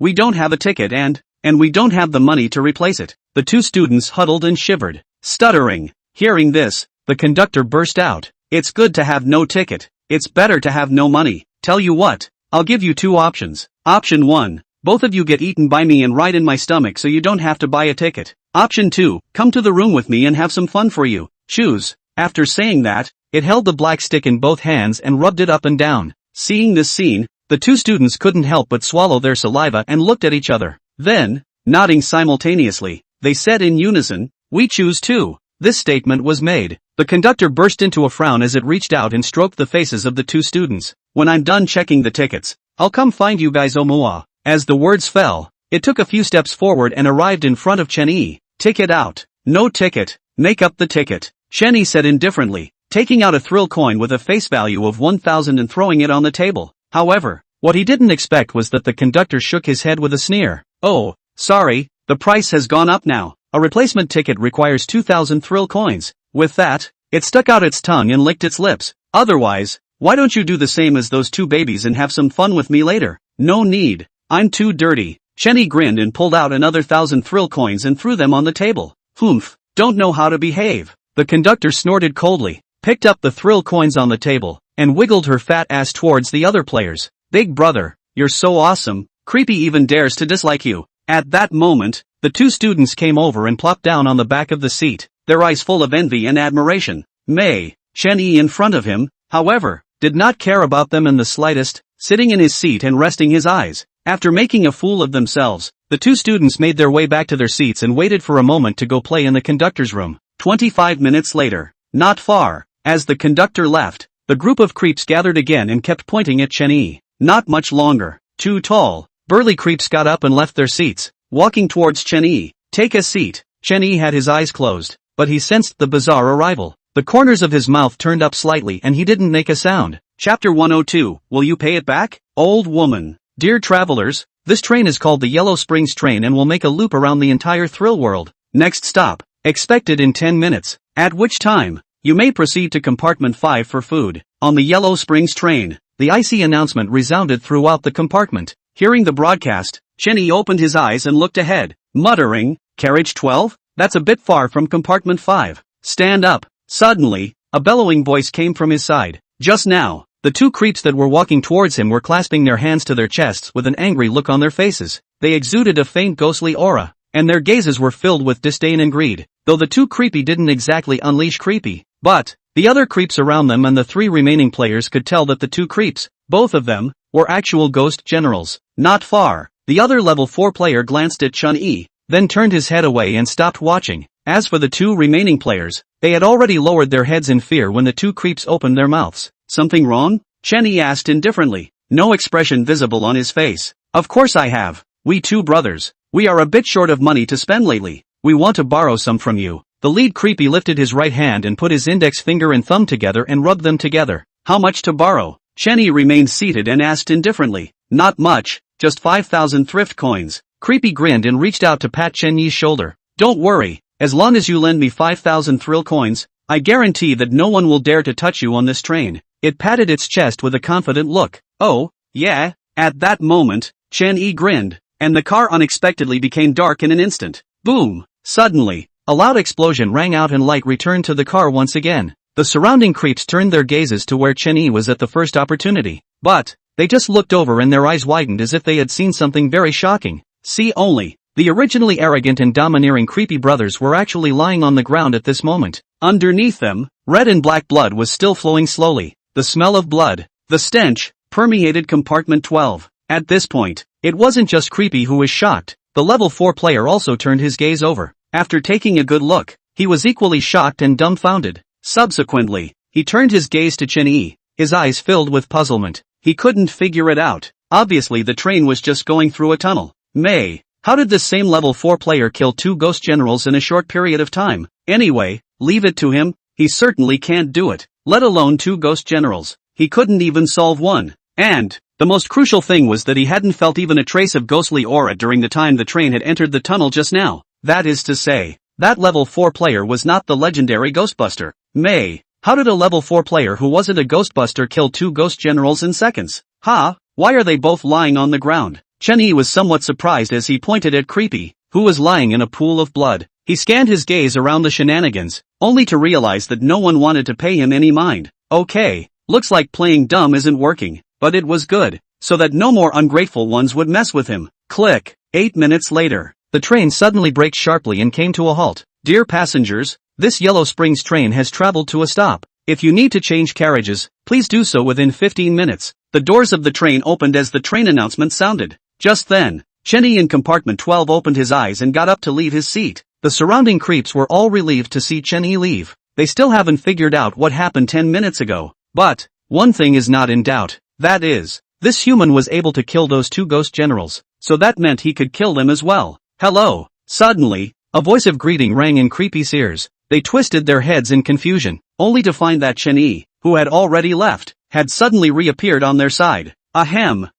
We don't have a ticket and we don't have the money to replace it. The two students huddled and shivered, stuttering. Hearing this, the conductor burst out. It's good to have no ticket. It's better to have no money. Tell you what, I'll give you 2 options. Option 1, both of you get eaten by me and ride in my stomach so you don't have to buy a ticket. Option 2, come to the room with me and have some fun for you. Choose. After saying that, it held the black stick in both hands and rubbed it up and down. Seeing this scene, the two students couldn't help but swallow their saliva and looked at each other. Then, nodding simultaneously, they said in unison, "We choose too." This statement was made. The conductor burst into a frown as it reached out and stroked the faces of the two students. When I'm done checking the tickets, I'll come find you guys, Omuwa. As the words fell, it took a few steps forward and arrived in front of Chen-Yi. Ticket out. No ticket. Make up the ticket. Chen-Yi said indifferently, taking out a thrill coin with a face value of 1,000 and throwing it on the table. However, what he didn't expect was that the conductor shook his head with a sneer. Oh, sorry, the price has gone up now. A replacement ticket requires 2,000 thrill coins. With that, it stuck out its tongue and licked its lips. Otherwise, why don't you do the same as those two babies and have some fun with me later? No need. I'm too dirty. Chen-Yi grinned and pulled out another 1,000 thrill coins and threw them on the table. Humph, don't know how to behave. The conductor snorted coldly, picked up the thrill coins on the table, and wiggled her fat ass towards the other players. Big brother, you're so awesome. Creepy even dares to dislike you. At that moment, the two students came over and plopped down on the back of the seat, their eyes full of envy and admiration. Chen-Yi in front of him, however, did not care about them in the slightest, sitting in his seat and resting his eyes. After making a fool of themselves, the two students made their way back to their seats and waited for a moment to go play in the conductor's room. 25 minutes later, not far, as the conductor left, the group of creeps gathered again and kept pointing at Chen-Yi. Not much longer. 2 tall, burly creeps got up and left their seats, walking towards Chen-Yi. Take a seat. Chen-Yi had his eyes closed, but he sensed the bizarre arrival. The corners of his mouth turned up slightly and he didn't make a sound. Chapter 102, Will you pay it back? Old woman. Dear travelers, this train is called the Yellow Springs train and will make a loop around the entire thrill world. Next stop, expected in 10 minutes, at which time, you may proceed to compartment 5 for food. On the Yellow Springs train, the icy announcement resounded throughout the compartment. Hearing the broadcast, Chen-Yi opened his eyes and looked ahead, muttering, Carriage 12? That's a bit far from compartment 5. Stand up. Suddenly, a bellowing voice came from his side. Just now, the two creeps that were walking towards him were clasping their hands to their chests with an angry look on their faces. They exuded a faint ghostly aura, and their gazes were filled with disdain and greed. Though the two creepy didn't exactly unleash creepy, but the other creeps around them and the 3 remaining players could tell that the two creeps, both of them, were actual ghost generals. Not far, the other level 4 player glanced at Chen-Yi, then turned his head away and stopped watching. As for the 2 remaining players, they had already lowered their heads in fear when the 2 creeps opened their mouths. Something wrong? Chen-Yi asked indifferently, no expression visible on his face. Of course I have. We 2 brothers. We are a bit short of money to spend lately. We want to borrow some from you. The lead creepy lifted his right hand and put his index finger and thumb together and rubbed them together. How much to borrow? Chenny remained seated and asked indifferently. Not much, just 5,000 thrift coins. Creepy grinned and reached out to pat Chen Yi's shoulder. Don't worry, as long as you lend me 5,000 thrill coins, I guarantee that no one will dare to touch you on this train. It patted its chest with a confident look. Oh, yeah? At that moment, Chen Yi grinned, and the car unexpectedly became dark in an instant. Boom! Suddenly, a loud explosion rang out and light returned to the car once again. The surrounding creeps turned their gazes to where Chen Yi was at the first opportunity. But, they just looked over and their eyes widened as if they had seen something very shocking. See only, the originally arrogant and domineering creepy brothers were actually lying on the ground at this moment. Underneath them, red and black blood was still flowing slowly. The smell of blood, the stench, permeated compartment 12. At this point, it wasn't just Creepy who was shocked. The level 4 player also turned his gaze over. After taking a good look, he was equally shocked and dumbfounded. Subsequently, he turned his gaze to Chen Yi, his eyes filled with puzzlement. He couldn't figure it out. Obviously the train was just going through a tunnel. How did this same level 4 player kill 2 ghost generals in a short period of time? Anyway, leave it to him, he certainly can't do it, let alone 2 ghost generals. He couldn't even solve one. And, the most crucial thing was that he hadn't felt even a trace of ghostly aura during the time the train had entered the tunnel just now. That is to say, that level 4 player was not the legendary Ghostbuster. How did a level 4 player who wasn't a Ghostbuster kill 2 ghost generals in seconds? Why are they both lying on the ground? Chen Yi was somewhat surprised as he pointed at Creepy, who was lying in a pool of blood. He scanned his gaze around the shenanigans, only to realize that no one wanted to pay him any mind. Okay, looks like playing dumb isn't working, but it was good, so that no more ungrateful ones would mess with him. Click. 8 minutes later, the train suddenly braked sharply and came to a halt. Dear passengers, this Yellow Springs train has traveled to a stop. If you need to change carriages, please do so within 15 minutes. The doors of the train opened as the train announcement sounded. Just then, Chen Yi in compartment 12 opened his eyes and got up to leave his seat. The surrounding creeps were all relieved to see Chen Yi leave. They still haven't figured out what happened 10 minutes ago. But, one thing is not in doubt. That is, this human was able to kill those 2 ghost generals, so that meant he could kill them as well. Hello. Suddenly, a voice of greeting rang in Creepy's ears. They twisted their heads in confusion, only to find that Chen Yi, who had already left, had suddenly reappeared on their side. Ahem.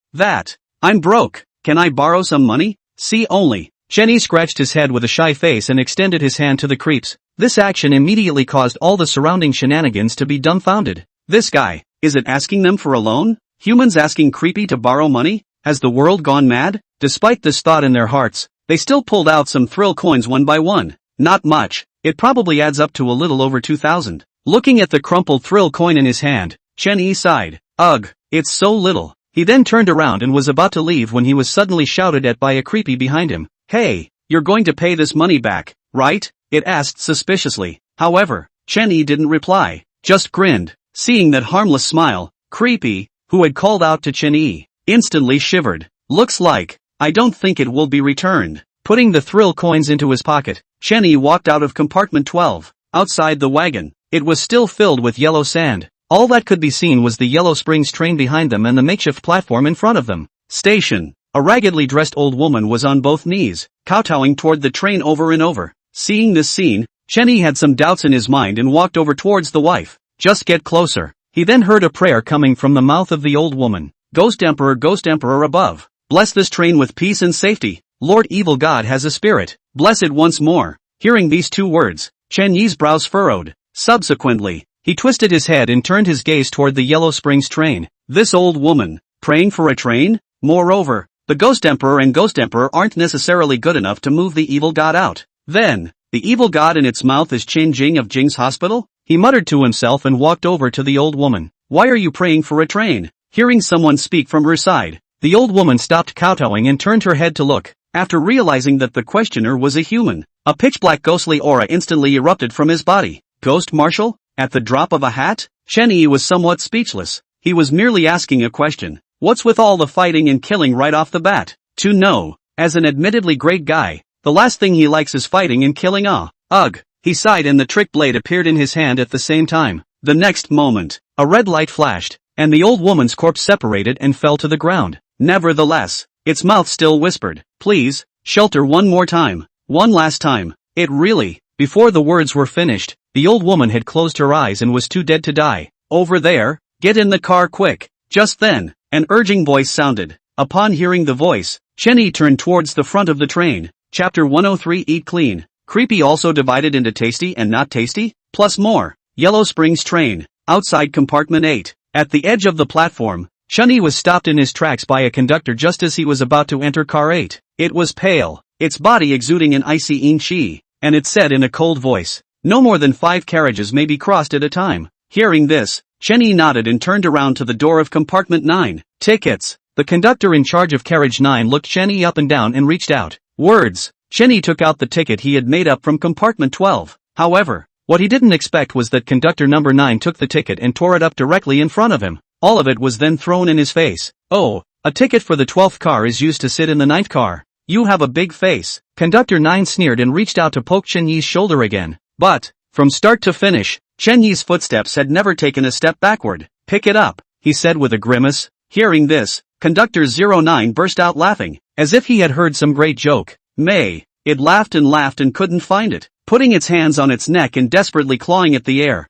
I'm broke. Can I borrow some money? See only. Chen Yi scratched his head with a shy face and extended his hand to the creeps. This action immediately caused all the surrounding shenanigans to be dumbfounded. This guy, is it asking them for a loan? Humans asking Creepy to borrow money? Has the world gone mad? Despite this thought in their hearts, they still pulled out some thrill coins one by one. Not much. It probably adds up to a little over 2,000. Looking at the crumpled thrill coin in his hand, Chen Yi sighed. Ugh, it's so little. He then turned around and was about to leave when he was suddenly shouted at by a creepy behind him. Hey, you're going to pay this money back, right? It asked suspiciously. However, Chen Yi didn't reply, just grinned. Seeing that harmless smile, Creepy, who had called out to Chen Yi, instantly shivered. Looks like, I don't think it will be returned. Putting the thrill coins into his pocket, Chen Yi walked out of compartment 12. Outside the wagon, it was still filled with yellow sand. All that could be seen was the Yellow Springs train behind them and the makeshift platform in front of them. Station. A raggedly dressed old woman was on both knees, kowtowing toward the train over and over. Seeing this scene, Chen Yi had some doubts in his mind and walked over towards the wife. Just get closer. He then heard a prayer coming from the mouth of the old woman. Ghost Emperor above. Bless this train with peace and safety. Lord Evil God has a spirit. Bless it once more. Hearing these 2 words, Chen Yi's brows furrowed. Subsequently, he twisted his head and turned his gaze toward the Yellow Springs train. This old woman, praying for a train? Moreover, the Ghost Emperor and Ghost Emperor aren't necessarily good enough to move the evil god out. Then, the evil god in its mouth is Qin Jing of Jing's hospital? He muttered to himself and walked over to the old woman. Why are you praying for a train? Hearing someone speak from her side, the old woman stopped kowtowing and turned her head to look. After realizing that the questioner was a human, a pitch-black ghostly aura instantly erupted from his body. Ghost Marshal? At the drop of a hat? Chen Yi was somewhat speechless. He was merely asking a question. What's with all the fighting and killing right off the bat? To know, as an admittedly great guy, the last thing he likes is fighting and killing. Ugh. He sighed and the trick blade appeared in his hand at the same time. The next moment, a red light flashed, and the old woman's corpse separated and fell to the ground. Nevertheless, its mouth still whispered, please, shelter one more time, one last time. It really, Before the words were finished, the old woman had closed her eyes and was too dead to die. Over there, get in the car quick. Just then, an urging voice sounded. Upon hearing the voice, Chenny turned towards the front of the train. Chapter 103 Eat Clean. Creepy also divided into tasty and not tasty? Plus more. Yellow Springs train. Outside compartment 8. At the edge of the platform, Chenny was stopped in his tracks by a conductor just as he was about to enter car 8. It was pale, its body exuding an icy chi, and it said in a cold voice, "No more than 5 carriages may be crossed at a time." Hearing this, Chenny nodded and turned around to the door of compartment 9. Tickets. The conductor in charge of carriage 9 looked Chenny up and down and reached out. Words. Chenny took out the ticket he had made up from compartment 12. However, what he didn't expect was that conductor number 9 took the ticket and tore it up directly in front of him. All of it was then thrown in his face. "Oh, a ticket for the 12th car is used to sit in the 9th car. You have a big face." Conductor 9 sneered and reached out to poke Chenyi's shoulder again. But, from start to finish, Chenyi's footsteps had never taken a step backward. "Pick it up," he said with a grimace. Hearing this, conductor 09 burst out laughing, as if he had heard some great joke. It laughed and couldn't find it, putting its hands on its neck and desperately clawing at the air.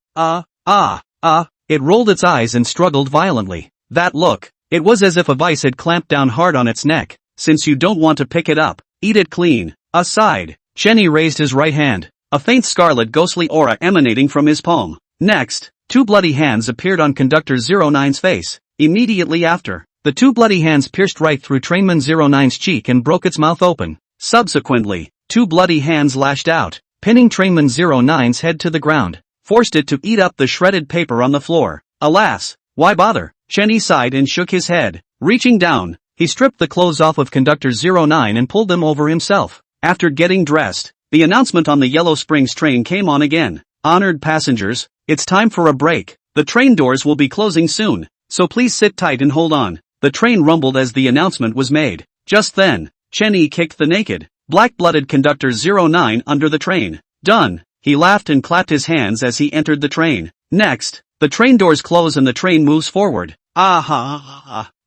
It rolled its eyes and struggled violently. That look, it was as if a vice had clamped down hard on its neck. "Since you don't want to pick it up, eat it clean." Aside, Chenny raised his right hand, a faint scarlet ghostly aura emanating from his palm. Next, 2 bloody hands appeared on conductor 09's face. Immediately after, the 2 bloody hands pierced right through trainman 09's cheek and broke its mouth open. Subsequently, 2 bloody hands lashed out, pinning trainman 09's head to the ground, forced it to eat up the shredded paper on the floor. Alas, why bother? Chenny sighed and shook his head. Reaching down, he stripped the clothes off of conductor 09 and pulled them over himself. After getting dressed, the announcement on the Yellow Springs train came on again. "Honored passengers, it's time for a break. The train doors will be closing soon, so please sit tight and hold on." The train rumbled as the announcement was made. Just then, Chenny kicked the naked, black-blooded conductor 09 under the train. "Done." He laughed and clapped his hands as he entered the train. Next, the train doors close and the train moves forward.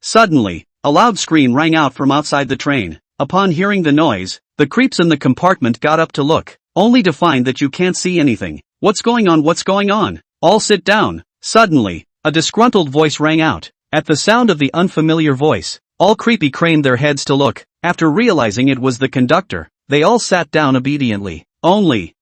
Suddenly, a loud scream rang out from outside the train. Upon hearing the noise, the creeps in the compartment got up to look, only to find that you can't see anything. What's going on? All sit down." Suddenly, a disgruntled voice rang out. At the sound of the unfamiliar voice, all creepy craned their heads to look. After realizing it was the conductor, they all sat down obediently.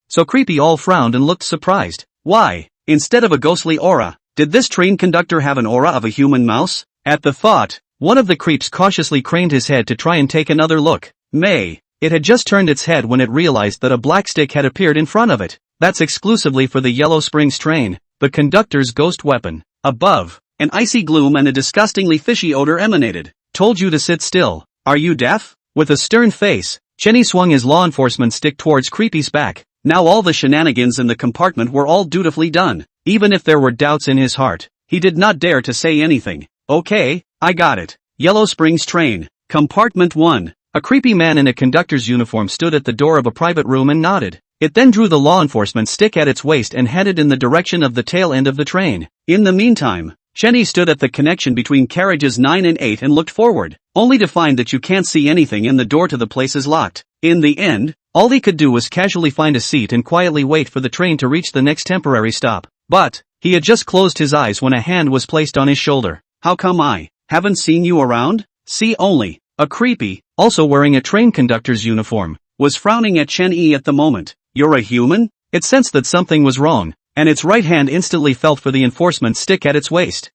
So creepy all frowned and looked surprised. Why, instead of a ghostly aura, did this train conductor have an aura of a human mouse? At the thought, one of the creeps cautiously craned his head to try and take another look. It had just turned its head when it realized that a black stick had appeared in front of it. That's exclusively for the Yellow Springs train, the conductor's ghost weapon. Above, an icy gloom and a disgustingly fishy odor emanated. "Told you to sit still. Are you deaf?" With a stern face, Chenny swung his law enforcement stick towards Creepy's back. Now all the shenanigans in the compartment were all dutifully done. Even if there were doubts in his heart, he did not dare to say anything. "Okay, I got it. Yellow Springs train, compartment 1. A creepy man in a conductor's uniform stood at the door of a private room and nodded. It then drew the law enforcement stick at its waist and headed in the direction of the tail end of the train. In the meantime, Chenny stood at the connection between carriages 9 and 8 and looked forward, only to find that you can't see anything and the door to the place is locked. In the end, all he could do was casually find a seat and quietly wait for the train to reach the next temporary stop. But, he had just closed his eyes when a hand was placed on his shoulder. "How come I haven't seen you around?" See only. A creepy, also wearing a train conductor's uniform, was frowning at Chenny at the moment. "You're a human?" It sensed that something was wrong, and its right hand instantly felt for the enforcement stick at its waist.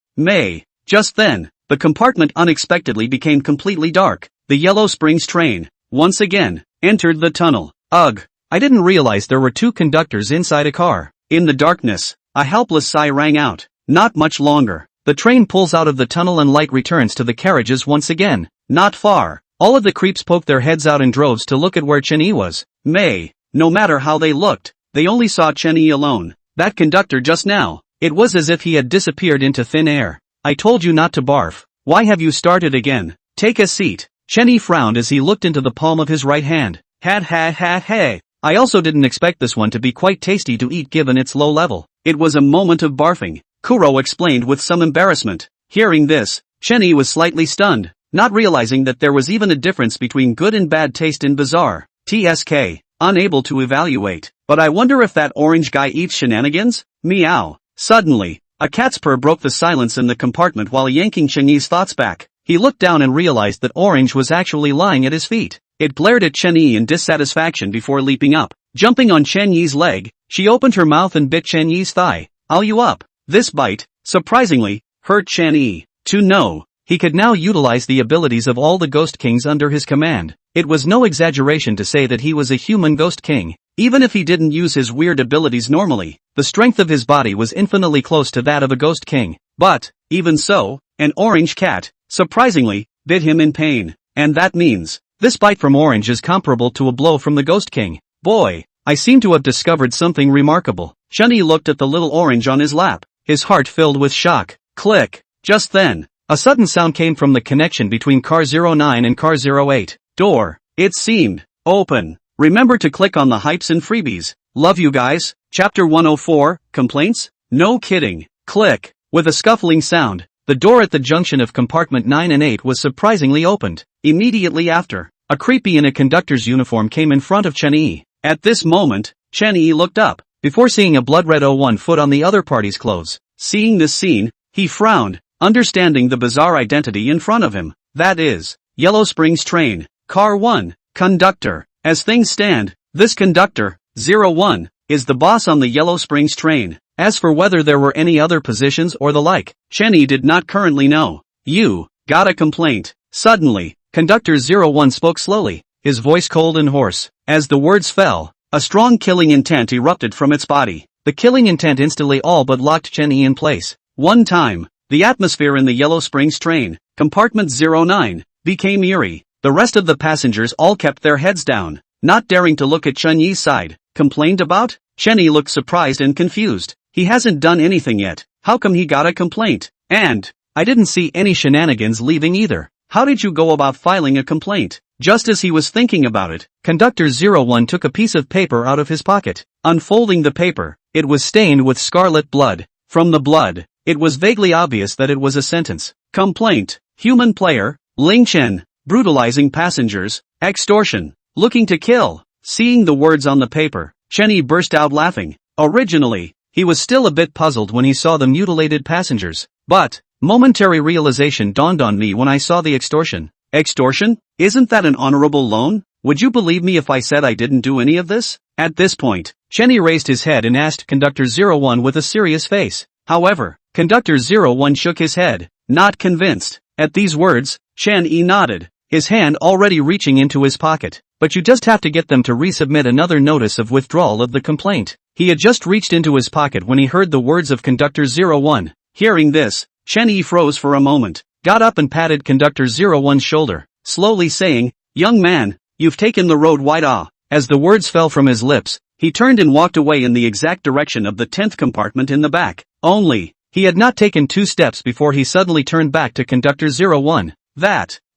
Just then, the compartment unexpectedly became completely dark. The Yellow Springs train, once again, entered the tunnel. Ugh, I didn't realize there were 2 conductors inside a car. In the darkness, a helpless sigh rang out. Not much longer. The train pulls out of the tunnel and light returns to the carriages once again. Not far. All of the creeps poked their heads out in droves to look at where Chenny was. No matter how they looked, they only saw Chenny alone. That conductor just now, it was as if he had disappeared into thin air. "I told you not to barf. Why have you started again? Take a seat." Chenny frowned as he looked into the palm of his right hand. Hey. I also didn't expect this one to be quite tasty to eat given its low level. It was a moment of barfing, Kuro explained with some embarrassment. Hearing this, Chenny was slightly stunned, not realizing that there was even a difference between good and bad taste in bizarre. TSK, unable to evaluate. but I wonder if that orange guy eats shenanigans? Meow. Suddenly, a cat's purr broke the silence in the compartment while yanking Chenyi's thoughts back. He looked down and realized that Orange was actually lying at his feet. It glared at Chenyi in dissatisfaction before leaping up. Jumping on Chenyi's leg, she opened her mouth and bit Chenyi's thigh. "I'll you up." This bite, surprisingly, hurt Chenyi. To know, he could now utilize the abilities of all the Ghost Kings under his command. It was no exaggeration to say that he was a human Ghost King. Even if he didn't use his weird abilities normally, the strength of his body was infinitely close to that of a Ghost King. But, even so, an orange cat, surprisingly, bit him in pain. And that means, this bite from Orange is comparable to a blow from the Ghost King. Boy, I seem to have discovered something remarkable. Chenyi looked at the little orange on his lap, his heart filled with shock. Click. Just then, a sudden sound came from the connection between car 09 and car 08. Door. It seemed. Open. Remember to click on the hypes and freebies. Love you guys. Chapter 104, Complaints? No kidding. Click. With a scuffling sound, the door at the junction of compartment 9 and 8 was surprisingly opened. Immediately after, a creepy in a conductor's uniform came in front of Chenyi. At this moment, Chenyi looked up, before seeing a blood-red 01 foot on the other party's clothes. Seeing this scene, he frowned, understanding the bizarre identity in front of him. That is, Yellow Springs Train, Car 1, Conductor. As things stand, this conductor, 01, is the boss on the Yellow Springs train. As for whether there were any other positions or the like, Chenyi did not currently know. You got a complaint. Suddenly, Conductor 01 spoke slowly, his voice cold and hoarse. As the words fell, a strong killing intent erupted from its body. The killing intent instantly all but locked Chenyi in place. One time, the atmosphere in the Yellow Springs train, compartment 09, became eerie. The rest of the passengers all kept their heads down, not daring to look at Chenyi's side. Complained about? Chenyi looked surprised and confused. He hasn't done anything yet. How come he got a complaint? And, I didn't see any shenanigans leaving either. How did you go about filing a complaint? Just as he was thinking about it, Conductor 01 took a piece of paper out of his pocket. Unfolding the paper, it was stained with scarlet blood. From the blood, it was vaguely obvious that it was a sentence. Complaint. Human player, Ling Chen, brutalizing passengers, extortion, looking to kill. Seeing the words on the paper, Chenyi burst out laughing. Originally, he was still a bit puzzled when he saw the mutilated passengers. But, momentary realization dawned on me when I saw the extortion. Extortion? Isn't that an honorable loan? Would you believe me if I said I didn't do any of this? At this point, Chenyi raised his head and asked Conductor 01 with a serious face. However, Conductor 01 shook his head, not convinced. At these words, Chenyi nodded, his hand already reaching into his pocket. But you just have to get them to resubmit another notice of withdrawal of the complaint. He had just reached into his pocket when he heard the words of Conductor 01. Hearing this, Chenyi froze for a moment, got up and patted Conductor 01's shoulder, slowly saying, "Young man, you've taken the road wide ah." As the words fell from his lips, he turned and walked away in the exact direction of the 10th compartment in the back. Only, he had not taken 2 steps before he suddenly turned back to Conductor 01.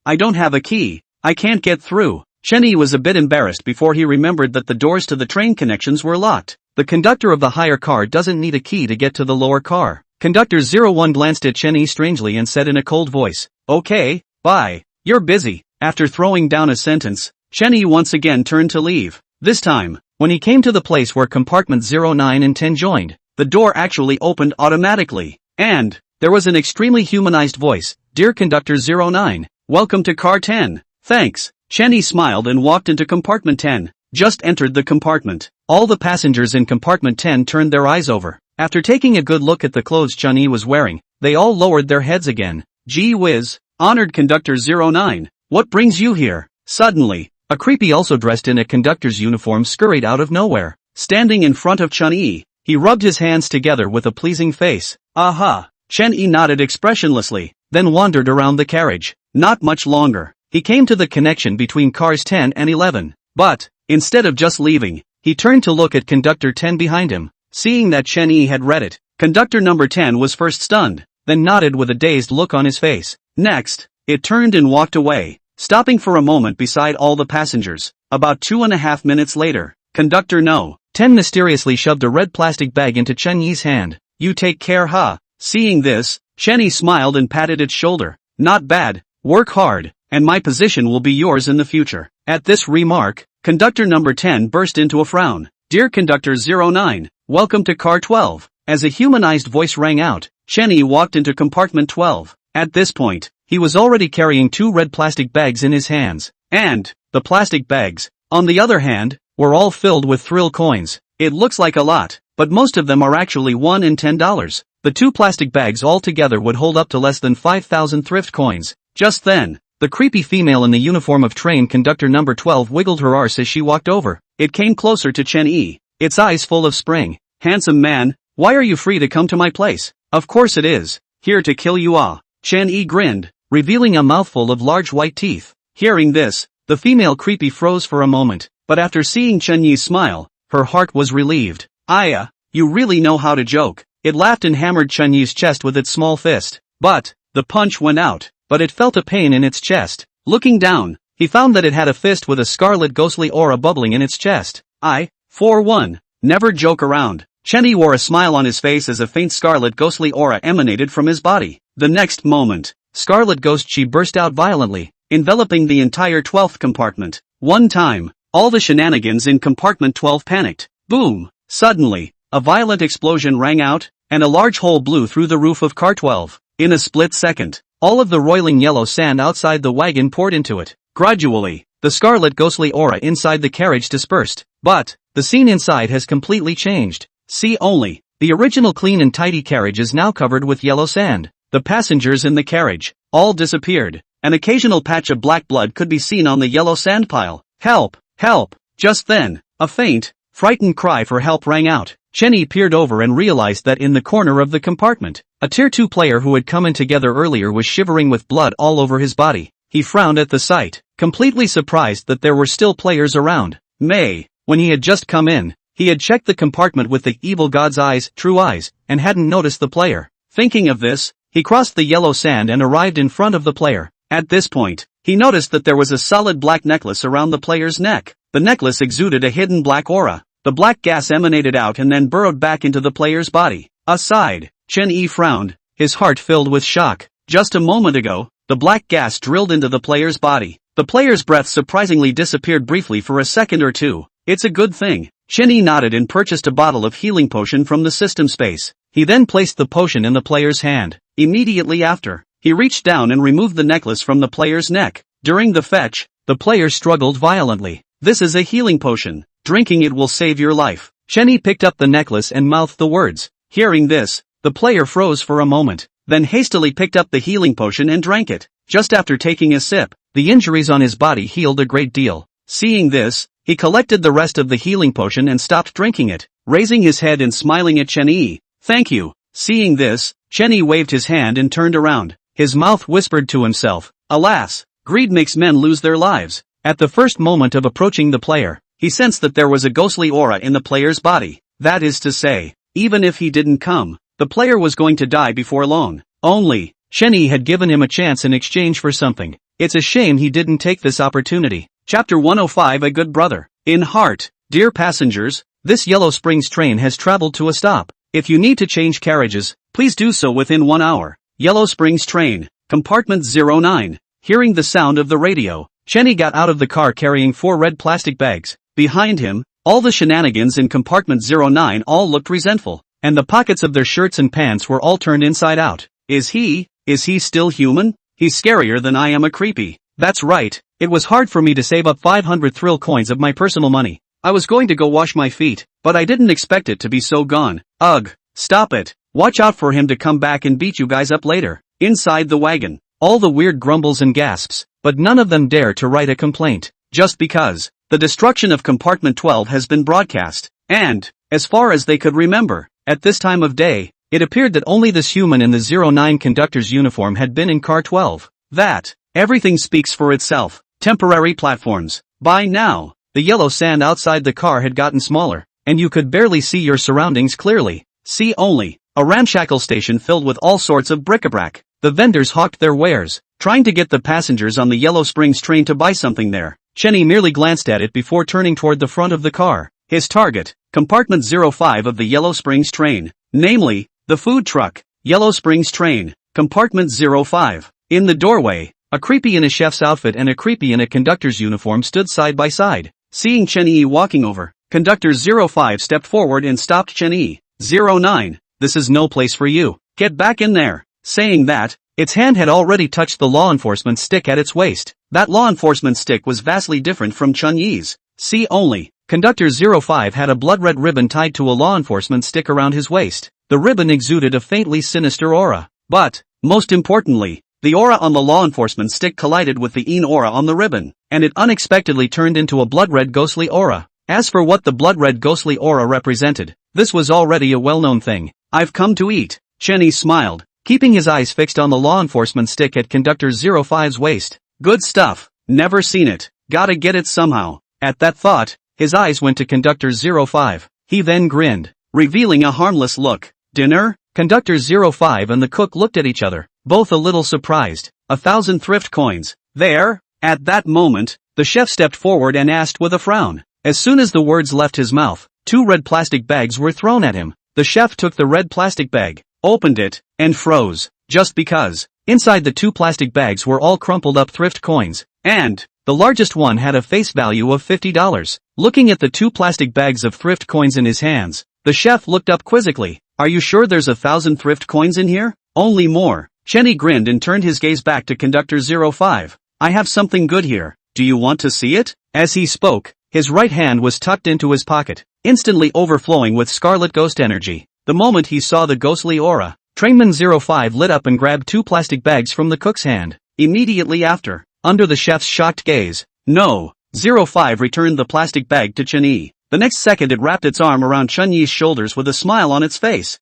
I don't have a key. I can't get through." Chenyi was a bit embarrassed before he remembered that the doors to the train connections were locked. The conductor of the higher car doesn't need a key to get to the lower car. Conductor 01 glanced at Chenyi strangely and said in a cold voice, "Okay, bye. You're busy." After throwing down a sentence, Chenyi once again turned to leave. This time, when he came to the place where compartment 09 and 10 joined, the door actually opened automatically. And, there was an extremely humanized voice, "Dear Conductor 09, welcome to car 10. Thanks." Chenyi smiled and walked into compartment 10. Just entered the compartment. All the passengers in compartment 10 turned their eyes over. After taking a good look at the clothes Chenyi was wearing, they all lowered their heads again. "Gee whiz, honored Conductor 09, what brings you here?" Suddenly, a creepy also dressed in a conductor's uniform scurried out of nowhere. Standing in front of Chenyi, he rubbed his hands together with a pleasing face. "Aha." Chenyi nodded expressionlessly, then wandered around the carriage. Not much longer. He came to the connection between cars 10 and 11. But, instead of just leaving, he turned to look at Conductor 10 behind him. Seeing that Chenyi had read it, Conductor number 10 was first stunned, then nodded with a dazed look on his face. Next, it turned and walked away, stopping for a moment beside all the passengers. About 2.5 minutes later, Conductor No. 10 mysteriously shoved a red plastic bag into Chenyi's hand. "You take care huh?" Seeing this, Chenyi smiled and patted its shoulder. "Not bad, work hard, and my position will be yours in the future." At this remark, Conductor number 10 burst into a frown. Dear Conductor 09, welcome to Car 12. As a humanized voice rang out, Chen Yi walked into compartment 12. At this point, he was already carrying 2 red plastic bags in his hands. And, the plastic bags, on the other hand, were all filled with thrill coins. It looks like a lot, but most of them are actually $1 and $10. The 2 plastic bags all together would hold up to less than 5,000 thrift coins. Just then, the creepy female in the uniform of train conductor number 12 wiggled her arse as she walked over. It came closer to Chen Yi, its eyes full of spring. Handsome man, why are you free to come to my place? Of course it is. Here to kill you all. Chen Yi grinned, revealing a mouthful of large white teeth. Hearing this, the female creepy froze for a moment, but after seeing Chen Yi's smile, her heart was relieved. Aya, you really know how to joke. It laughed and hammered Chen Yi's chest with its small fist. But, the punch went out, but it felt a pain in its chest. Looking down, he found that it had a fist with a scarlet ghostly aura bubbling in its chest. For one, never joke around. Chen Yi wore a smile on his face as a faint scarlet ghostly aura emanated from his body. The next moment, scarlet ghost chi burst out violently, enveloping the entire 12th compartment. One time, all the shenanigans in compartment 12 panicked. Boom! Suddenly, a violent explosion rang out, and a large hole blew through the roof of car 12. In a split second, all of the roiling yellow sand outside the wagon poured into it. Gradually, the scarlet ghostly aura inside the carriage dispersed. But, the scene inside has completely changed. See only, the original clean and tidy carriage is now covered with yellow sand. The passengers in the carriage, all disappeared. An occasional patch of black blood could be seen on the yellow sand pile. Help! Help! Just then, a faint, frightened cry for help rang out. Chen Yi peered over and realized that in the corner of the compartment, a Tier 2 player who had come in together earlier was shivering with blood all over his body. He frowned at the sight, completely surprised that there were still players around. When he had just come in, he had checked the compartment with the evil god's eyes, true eyes, and hadn't noticed the player. Thinking of this, he crossed the yellow sand and arrived in front of the player. At this point, he noticed that there was a solid black necklace around the player's neck. The necklace exuded a hidden black aura. The black gas emanated out and then burrowed back into the player's body. Aside, Chen Yi frowned, his heart filled with shock. Just a moment ago, the black gas drilled into the player's body. The player's breath surprisingly disappeared briefly for a second or two. It's a good thing. Chen Yi nodded and purchased a bottle of healing potion from the system space. He then placed the potion in the player's hand. Immediately after, he reached down and removed the necklace from the player's neck. During the fetch, the player struggled violently. This is a healing potion. Drinking it will save your life. Chen Yi picked up the necklace and mouthed the words. Hearing this, the player froze for a moment, then hastily picked up the healing potion and drank it. Just after taking a sip, the injuries on his body healed a great deal. Seeing this, he collected the rest of the healing potion and stopped drinking it, raising his head and smiling at Chen Yi. Thank you. Seeing this, Chen Yi waved his hand and turned around. His mouth whispered to himself, alas, greed makes men lose their lives. At the first moment of approaching the player, he sensed that there was a ghostly aura in the player's body. That is to say, even if he didn't come, the player was going to die before long. Only, Chen Yi had given him a chance in exchange for something. It's a shame he didn't take this opportunity. Chapter 105 A Good Brother. In heart, dear passengers, this Yellow Springs train has traveled to a stop. If you need to change carriages, please do so within 1 hour. Yellow Springs train, compartment 09. Hearing the sound of the radio, Chen Yi got out of the car carrying 4 red plastic bags. Behind him, all the shenanigans in compartment 09 all looked resentful, and the pockets of their shirts and pants were all turned inside out. Is he still human? He's scarier than I am a creepy. That's right, it was hard for me to save up 500 thrill coins of my personal money. I was going to go wash my feet, but I didn't expect it to be so gone. Ugh, stop it. Watch out for him to come back and beat you guys up later. Inside the wagon, all the weird grumbles and gasps, but none of them dare to write a complaint, just because the destruction of compartment 12 has been broadcast, and, as far as they could remember, at this time of day, it appeared that only this human in the 09 conductor's uniform had been in car 12. That, everything speaks for itself. Temporary platforms. By now, the yellow sand outside the car had gotten smaller, and you could barely see your surroundings clearly. See only, a ramshackle station filled with all sorts of bric-a-brac. The vendors hawked their wares, trying to get the passengers on the Yellow Springs train to buy something there. Chen Yi merely glanced at it before turning toward the front of the car. His target, compartment 05 of the Yellow Springs train, namely, the food truck. Yellow Springs train, compartment 05. In the doorway, a creepy in a chef's outfit and a creepy in a conductor's uniform stood side by side. Seeing Chen Yi walking over, Conductor 05 stepped forward and stopped Chen-yi. 09. This is no place for you. Get back in there. Saying that, its hand had already touched the law enforcement stick at its waist. That law enforcement stick was vastly different from Chen-yi's. See only. Conductor 05 had a blood-red ribbon tied to a law enforcement stick around his waist. The ribbon exuded a faintly sinister aura. But, most importantly, the aura on the law enforcement stick collided with the aura on the ribbon, and it unexpectedly turned into a blood-red ghostly aura. As for what the blood-red ghostly aura represented, this was already a well-known thing. I've come to eat. Chen-yi smiled, keeping his eyes fixed on the law enforcement stick at Conductor 05's waist. Good stuff. Never seen it. Gotta get it somehow. At that thought, his eyes went to Conductor 05. He then grinned, revealing a harmless look. Dinner? Conductor 05 and the cook looked at each other, both a little surprised. 1,000 thrift coins. There? At that moment, the chef stepped forward and asked with a frown. As soon as the words left his mouth, 2 red plastic bags were thrown at him. The chef took the red plastic bag, opened it, and froze. Just because. Inside the 2 plastic bags were all crumpled up thrift coins, and the largest one had a face value of $50. Looking at the 2 plastic bags of thrift coins in his hands, the chef looked up quizzically. Are you sure there's 1,000 thrift coins in here? Only more. Chen-yi grinned and turned his gaze back to Conductor 05. I have something good here. Do you want to see it? As he spoke, his right hand was tucked into his pocket, instantly overflowing with scarlet ghost energy. The moment he saw the ghostly aura, Trainman 05 lit up and grabbed 2 plastic bags from the cook's hand. Immediately after, under the chef's shocked gaze, no, 05 returned the plastic bag to Chen-yi. The next second it wrapped its arm around Chen-yi's shoulders with a smile on its face.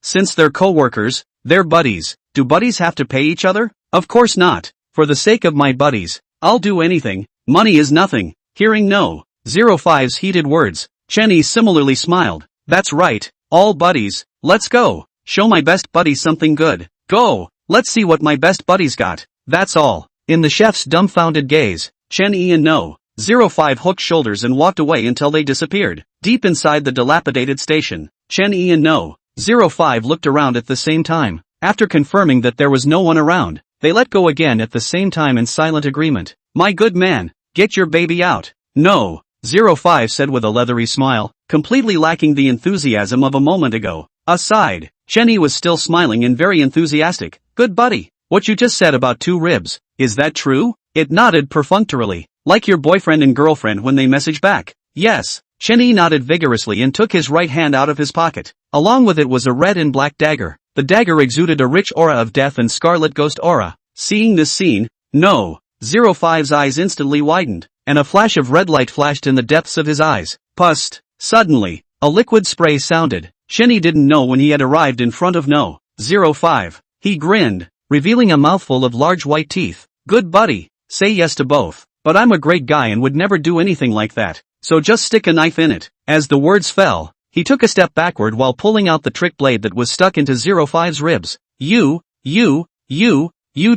Since they're co-workers, they're buddies. Do buddies have to pay each other? Of course not. For the sake of my buddies, I'll do anything. Money is nothing. Hearing no, 05's heated words, Chen-yi similarly smiled. That's right, all buddies. Let's go. Show my best buddy something good. Go. Let's see what my best buddy's got. That's all. In the chef's dumbfounded gaze, Chen-yi and no, 05 hooked shoulders and walked away until they disappeared. Deep inside the dilapidated station, Chen-yi and no, 05 looked around at the same time. After confirming that there was no one around, they let go again at the same time in silent agreement. My good man, get your baby out. No, 05 said with a leathery smile, completely lacking the enthusiasm of a moment ago. Aside, Chen-yi was still smiling and very enthusiastic. Good buddy, what you just said about 2 ribs, is that true? It nodded perfunctorily. Like your boyfriend and girlfriend when they message back. Yes. Chen-yi nodded vigorously and took his right hand out of his pocket. Along with it was a red and black dagger. The dagger exuded a rich aura of death and scarlet ghost aura. Seeing this scene, no, 05's eyes instantly widened, and a flash of red light flashed in the depths of his eyes. Pust. Suddenly, a liquid spray sounded. Chen-yi didn't know when he had arrived in front of no, 05. He grinned, revealing a mouthful of large white teeth. Good buddy, say yes to both. But I'm a great guy and would never do anything like that, so just stick a knife in it. As the words fell, he took a step backward while pulling out the trick blade that was stuck into 05's ribs. You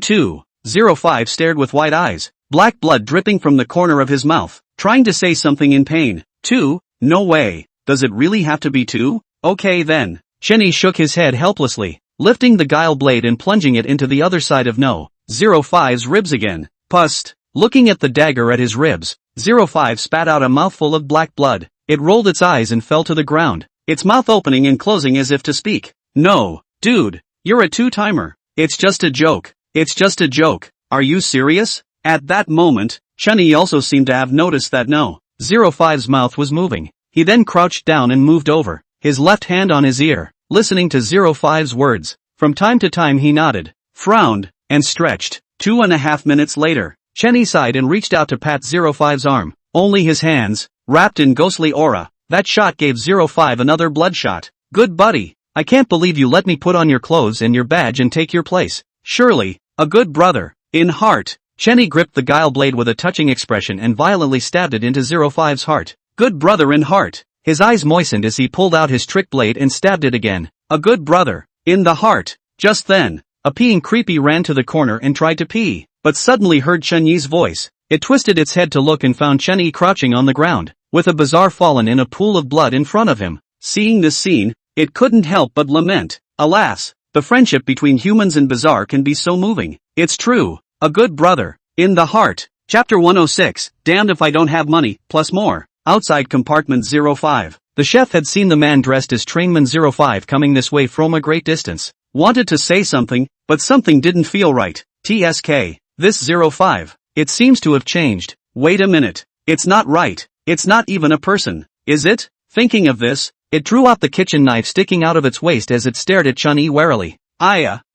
too. 05 stared with wide eyes, black blood dripping from the corner of his mouth, trying to say something in pain. 2? No way. Does it really have to be 2? Okay then. Chen-yi shook his head helplessly, lifting the guile blade and plunging it into the other side of no, 05's ribs again. Pust. Looking at the dagger at his ribs, 05 spat out a mouthful of black blood. It rolled its eyes and fell to the ground, its mouth opening and closing as if to speak. No, dude, you're a 2-timer. It's just a joke. It's just a joke. Are you serious? At that moment, Chen-yi also seemed to have noticed that no, 05's mouth was moving. He then crouched down and moved over, his left hand on his ear, listening to 05's words. From time to time he nodded, frowned, and stretched. 2.5 minutes later, Chen-yi sighed and reached out to pat 05's arm. Only his hands, wrapped in ghostly aura. That shot gave 05 another bloodshot. Good buddy, I can't believe you let me put on your clothes and your badge and take your place. Surely, a good brother. In heart, Chen-yi gripped the guile blade with a touching expression and violently stabbed it into 05's heart. Good brother in heart. His eyes moistened as he pulled out his trick blade and stabbed it again. A good brother. In the heart. Just then, a peeing creepy ran to the corner and tried to pee, but suddenly heard Chen-yi's voice. It twisted its head to look and found Chen-yi crouching on the ground, with a bazaar fallen in a pool of blood in front of him. Seeing this scene, it couldn't help but lament. Alas, the friendship between humans and bazaar can be so moving. It's true. A good brother. In the heart. Chapter 106, Damned if I don't have money, plus more. outside compartment 05. The chef had seen the man dressed as Trainman 05 coming this way from a great distance. Wanted to say something, but something didn't feel right. TSK. This 05. It seems to have changed. Wait a minute. It's not right. It's not even a person, is it? Thinking of this, it drew out the kitchen knife sticking out of its waist as it stared at Chun-Yi warily.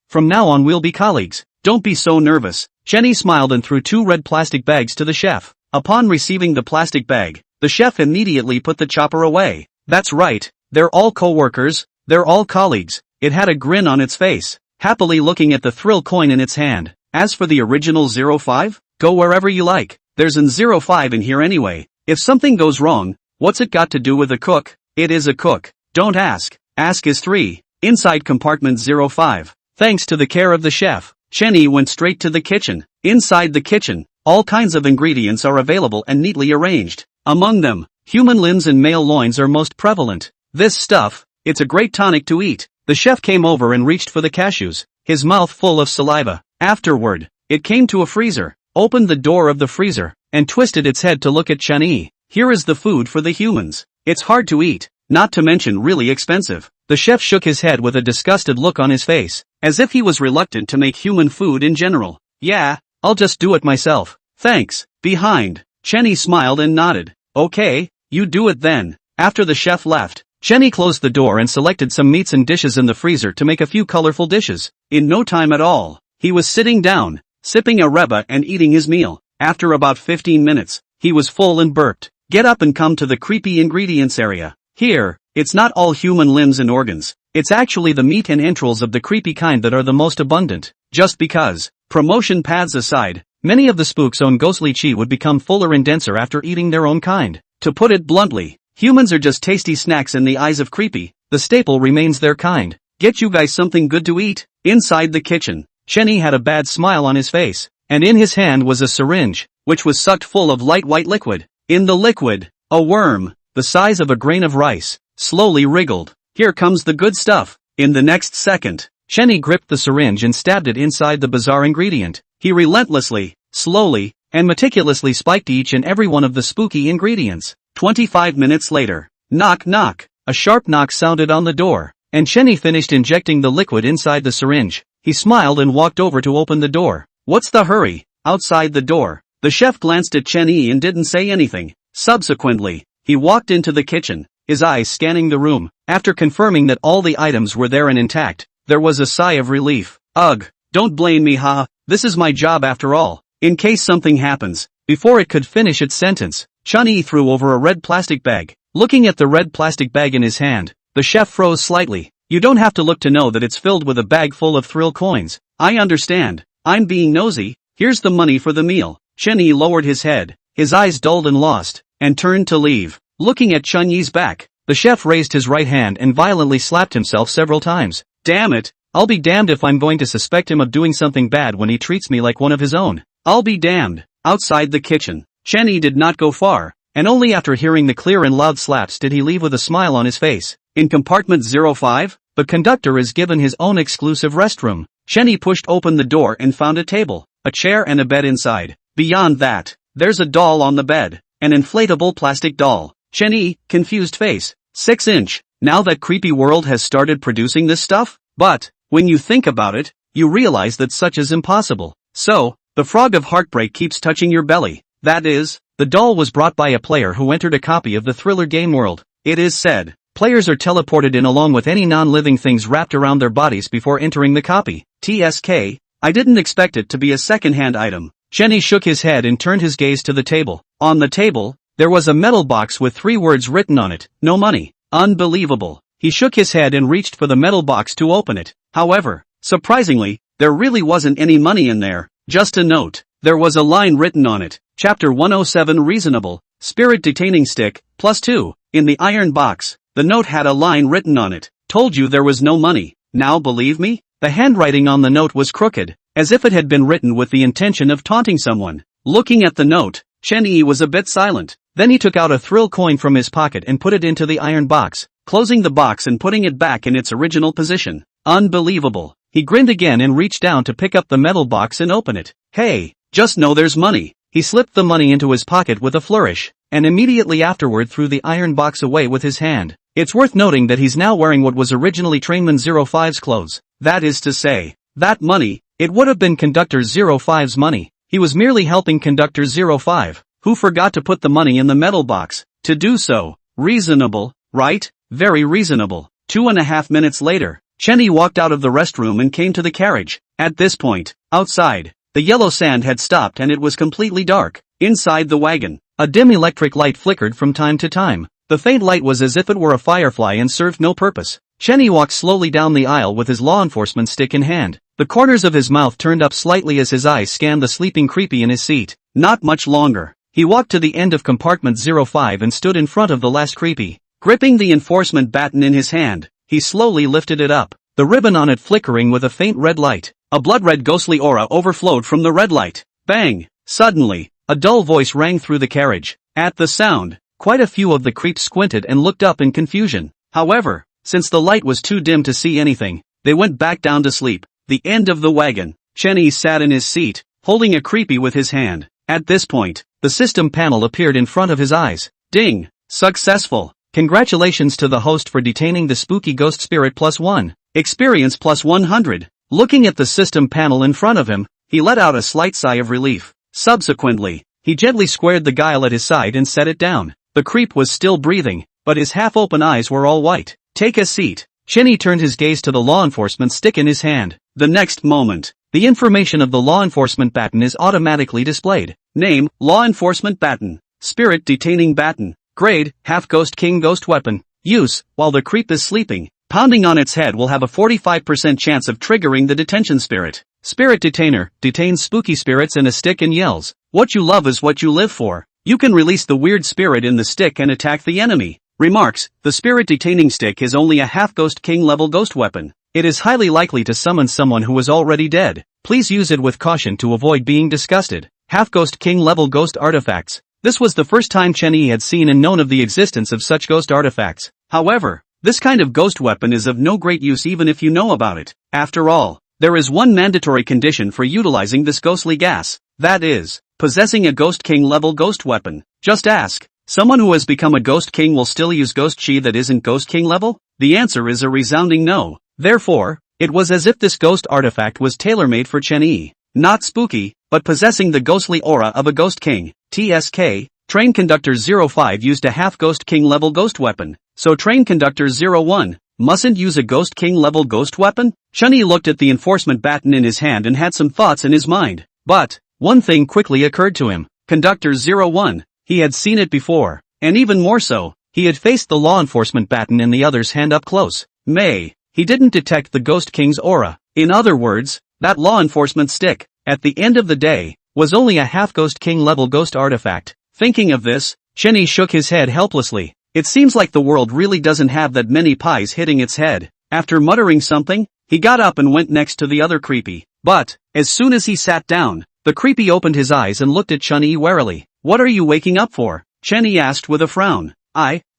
From now on we'll be colleagues. Don't be so nervous. Chun-Yi smiled and threw 2 red plastic bags to the chef. Upon receiving the plastic bag, the chef immediately put the chopper away. That's right. They're all co-workers. They're all colleagues. It had a grin on its face, happily looking at the thrill coin in its hand. As for the original 05, go wherever you like. There's an 05 in here anyway. If something goes wrong, what's it got to do with a cook? It is a cook. Don't ask. Ask is 3. Inside compartment 05. Thanks to the care of the chef, Chun-Yi went straight to the kitchen. Inside the kitchen, all kinds of ingredients are available and neatly arranged. Among them, human limbs and male loins are most prevalent. This stuff, it's a great tonic to eat. The chef came over and reached for the cashews, his mouth full of saliva. Afterward, it came to a freezer, opened the door of the freezer, and twisted its head to look at Chun-Yi. Here is the food for the humans. It's hard to eat, not to mention really expensive. The chef shook his head with a disgusted look on his face, as if he was reluctant to make human food in general. Yeah, I'll just do it myself. Thanks. Behind, Chun-Yi smiled and nodded. Okay, you do it then. After the chef left, Chun-Yi closed the door and selected some meats and dishes in the freezer to make a few colorful dishes. In no time at all, he was sitting down, sipping a reba and eating his meal. After about 15 minutes, he was full and burped. Get up and come to the creepy ingredients area. Here, it's not all human limbs and organs. It's actually the meat and entrails of the creepy kind that are the most abundant. Just because, promotion paths aside, many of the spook's own ghostly chi would become fuller and denser after eating their own kind. To put it bluntly, humans are just tasty snacks in the eyes of creepy. The staple remains their kind. Get you guys something good to eat. Inside the kitchen, Chun-Yi had a bad smile on his face, and in his hand was a syringe, which was sucked full of light white liquid. In the liquid, a worm, the size of a grain of rice, slowly wriggled. Here comes the good stuff. In the next second, Chun-Yi gripped the syringe and stabbed it inside the bizarre ingredient. He relentlessly, slowly, and meticulously spiked each and every one of the spooky ingredients. 25 minutes later, knock knock, a sharp knock sounded on the door, and Chun-Yi finished injecting the liquid inside the syringe. He smiled and walked over to open the door. What's the hurry? Outside the door, the chef glanced at Chun-Yi and didn't say anything. Subsequently, he walked into the kitchen, his eyes scanning the room. After confirming that all the items were there and intact, there was a sigh of relief. Ugh, don't blame me, ha, this is my job after all. In case something happens. Before it could finish its sentence, Chun-Yi threw over a red plastic bag. Looking at the red plastic bag in his hand, the chef froze slightly. You don't have to look to know that it's filled with a bag full of thrill coins. I understand. I'm being nosy. Here's the money for the meal. Chun-Yi lowered his head, his eyes dulled and lost, and turned to leave. Looking at Chun-Yi's back, the chef raised his right hand and violently slapped himself several times. Damn it, I'll be damned if I'm going to suspect him of doing something bad when he treats me like one of his own. I'll be damned. Outside the kitchen, Chun-Yi did not go far, and only after hearing the clear and loud slaps did he leave with a smile on his face. In compartment 05, the conductor is given his own exclusive restroom. Chun-Yi pushed open the door and found a table, a chair and a bed inside. Beyond that, there's a doll on the bed, an inflatable plastic doll. Chun-Yi, confused face. 6-inch. Now that creepy world has started producing this stuff? But, when you think about it, you realize that such is impossible. So, the frog of heartbreak keeps touching your belly. That is, the doll was brought by a player who entered a copy of the thriller game world. It is said, players are teleported in along with any non-living things wrapped around their bodies before entering the copy. TSK, I didn't expect it to be a second-hand item. Chun-Yi shook his head and turned his gaze to the table. On the table, there was a metal box with 3 words written on it, no money. Unbelievable. He shook his head and reached for the metal box to open it. However, surprisingly, there really wasn't any money in there. Just a note. There was a line written on it. Chapter 107 Reasonable, Spirit Detaining Stick, +2. In the iron box, the note had a line written on it. Told you there was no money. Now believe me? The handwriting on the note was crooked, as if it had been written with the intention of taunting someone. Looking at the note, Chun-Yi was a bit silent. Then he took out a thrill coin from his pocket and put it into the iron box, closing the box and putting it back in its original position. Unbelievable. He grinned again and reached down to pick up the metal box and open it. Hey, just know there's money. He slipped the money into his pocket with a flourish, and immediately afterward threw the iron box away with his hand. It's worth noting that he's now wearing what was originally Trainman 05's clothes. That is to say, that money, it would have been Conductor 05's money. He was merely helping Conductor 05, who forgot to put the money in the metal box. To do so, reasonable, right? Very reasonable. 2.5 minutes later, Chenny walked out of the restroom and came to the carriage. At this point, outside, the yellow sand had stopped and it was completely dark. Inside the wagon, a dim electric light flickered from time to time. The faint light was as if it were a firefly and served no purpose. Chenny walked slowly down the aisle with his law enforcement stick in hand. The corners of his mouth turned up slightly as his eyes scanned the sleeping creepy in his seat. Not much longer. He walked to the end of compartment 05 and stood in front of the last creepy. Gripping the enforcement baton in his hand, he slowly lifted it up, the ribbon on it flickering with a faint red light. A blood-red ghostly aura overflowed from the red light. Bang! Suddenly, a dull voice rang through the carriage. At the sound, quite a few of the creeps squinted and looked up in confusion. However, since the light was too dim to see anything, they went back down to sleep. The end of the wagon. Chenny sat in his seat, holding a creepy with his hand. At this point, the system panel appeared in front of his eyes. Ding! Successful! Congratulations to the host for detaining the spooky ghost spirit +1. Experience +100. Looking at the system panel in front of him, he let out a slight sigh of relief. Subsequently, he gently squared the guile at his side and set it down. The creep was still breathing, but his half-open eyes were all white. Take a seat. Chenny turned his gaze to the law enforcement stick in his hand. The next moment, the information of the law enforcement baton is automatically displayed. Name, Law Enforcement Baton. Spirit Detaining Baton. Grade, Half-Ghost King Ghost Weapon. Use, while the creep is sleeping. Pounding on its head will have a 45% chance of triggering the detention spirit. Spirit Detainer, detains spooky spirits in a stick and yells, "What you love is what you live for." You can release the weird spirit in the stick and attack the enemy. Remarks, the spirit detaining stick is only a half-ghost king level ghost weapon. It is highly likely to summon someone who is already dead. Please use it with caution to avoid being disgusted. Half-ghost king level ghost artifacts. This was the first time Chenny had seen and known of the existence of such ghost artifacts. However, this kind of ghost weapon is of no great use even if you know about it. After all, there is one mandatory condition for utilizing this ghostly gas. That is, possessing a Ghost King level ghost weapon. Just ask, someone who has become a Ghost King will still use Ghost Chi that isn't Ghost King level? The answer is a resounding no. Therefore, it was as if this ghost artifact was tailor-made for Chenny. Not spooky, but possessing the ghostly aura of a Ghost King. TSK, Train Conductor 05 used a half-Ghost King level ghost weapon. So Train Conductor 01 mustn't use a Ghost King level ghost weapon? Chenny looked at the enforcement baton in his hand and had some thoughts in his mind. But one thing quickly occurred to him. Conductor 01, he had seen it before, and even more so, he had faced the law enforcement baton in the other's hand up close. He didn't detect the Ghost King's aura. In other words, that law enforcement stick, at the end of the day, was only a half-Ghost King level ghost artifact. Thinking of this, Chenny shook his head helplessly. It seems like the world really doesn't have that many pies hitting its head. After muttering something, he got up and went next to the other creepy. But, as soon as he sat down, the creepy opened his eyes and looked at Chenny warily. "What are you waking up for?" Chenny asked with a frown.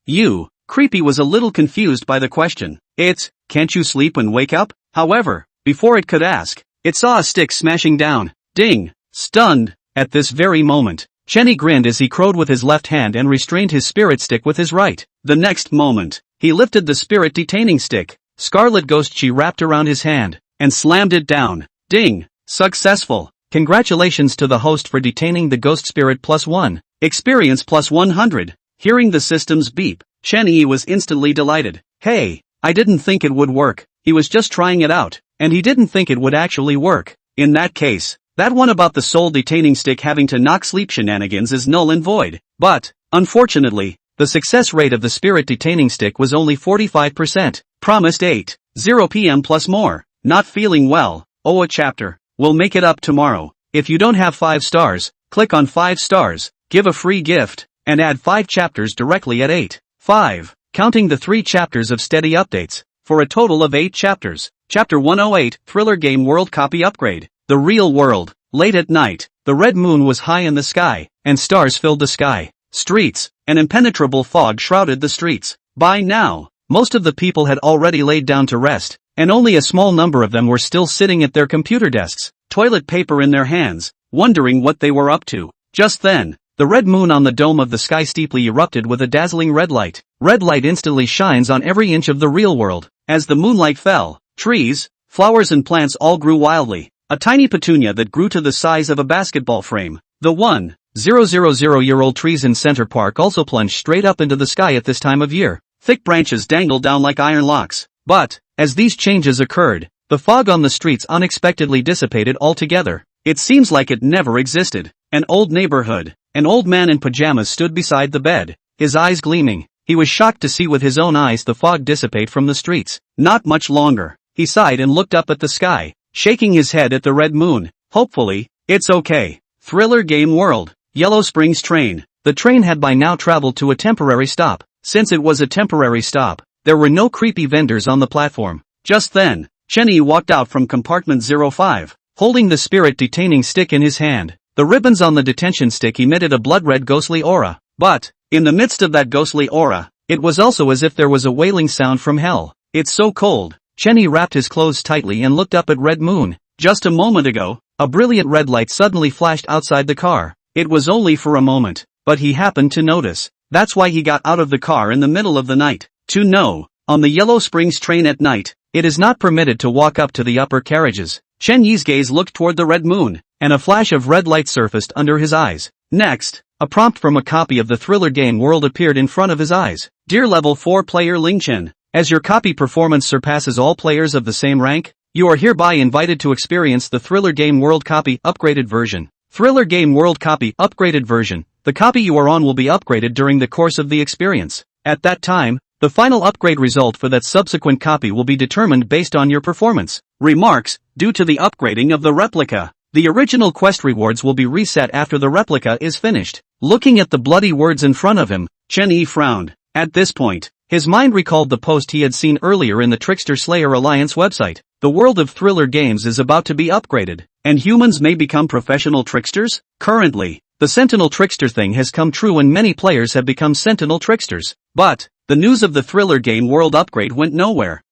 You. Creepy was a little confused by the question. Can't you sleep and wake up? However, before it could ask, it saw a stick smashing down. Ding! Stunned. At this very moment, Chenny grinned as he crowed with his left hand and restrained his spirit stick with his right. The next moment, he lifted the spirit detaining stick, Scarlet Ghost Chi wrapped around his hand, and slammed it down. Ding! Successful! Congratulations to the host for detaining the ghost spirit +1. Experience +100. Hearing the system's beep, Chenny was instantly delighted. Hey, I didn't think it would work. He was just trying it out, and he didn't think it would actually work. In that case, that one about the soul detaining stick having to knock sleep shenanigans is null and void. But, unfortunately, the success rate of the spirit detaining stick was only 45%. Promised 8:0 p.m. plus more. Not feeling well. Oh, a chapter. We'll make it up tomorrow. If you don't have 5 stars, click on 5 stars, give a free gift, and add 5 chapters directly at 8:5, counting the 3 chapters of steady updates, for a total of 8 chapters. Chapter 108, Thriller Game World Copy Upgrade. The real world. Late at night, the red moon was high in the sky, and stars filled the sky. Streets, an impenetrable fog shrouded the streets. By now, most of the people had already laid down to rest, and only a small number of them were still sitting at their computer desks, toilet paper in their hands, wondering what they were up to. Just then, The red moon on the dome of the sky steeply erupted with a dazzling red light. Red light instantly shines on every inch of the real world. As the moonlight fell, trees, flowers and plants all grew wildly. A tiny petunia that grew to the size of a basketball frame. The 1,000-year-old trees in Center Park also plunged straight up into the sky at this time of year. Thick branches dangled down like iron locks. But, as these changes occurred, the fog on the streets unexpectedly dissipated altogether. It seems like it never existed. An old neighborhood. An old man in pajamas stood beside the bed, his eyes gleaming. He was shocked to see with his own eyes the fog dissipate from the streets. Not much longer. He sighed and looked up at the sky, shaking his head at the red moon. Hopefully, it's okay. Thriller Game World. Yellow Springs train. The train had by now traveled to a temporary stop. Since it was a temporary stop, there were no creepy vendors on the platform. Just then, Chenny walked out from compartment 05, holding the spirit detaining stick in his hand. The ribbons on the detention stick emitted a blood-red ghostly aura. But, in the midst of that ghostly aura, it was also as if there was a wailing sound from hell. It's so cold. Chenny wrapped his clothes tightly and looked up at Red Moon. Just a moment ago, a brilliant red light suddenly flashed outside the car. It was only for a moment, but he happened to notice. That's why he got out of the car in the middle of the night. To know, on the Yellow Springs train at night, it is not permitted to walk up to the upper carriages. Chen Yi's gaze looked toward the red moon, and a flash of red light surfaced under his eyes. Next, a prompt from a copy of the Thriller Game World appeared in front of his eyes. Dear Level 4 player Ling Chen, as your copy performance surpasses all players of the same rank, you are hereby invited to experience the Thriller Game World Copy Upgraded Version. Thriller Game World Copy Upgraded Version. The copy you are on will be upgraded during the course of the experience. At that time, the final upgrade result for that subsequent copy will be determined based on your performance. Remarks, due to the upgrading of the replica, the original quest rewards will be reset after the replica is finished. Looking at the bloody words in front of him, Chen Yi frowned. At this point, his mind recalled the post he had seen earlier in the Trickster Slayer Alliance website. The world of thriller games is about to be upgraded, and humans may become professional tricksters? Currently, the Sentinel Trickster thing has come true and many players have become Sentinel Tricksters. But, the news of the Thriller Game World upgrade went nowhere.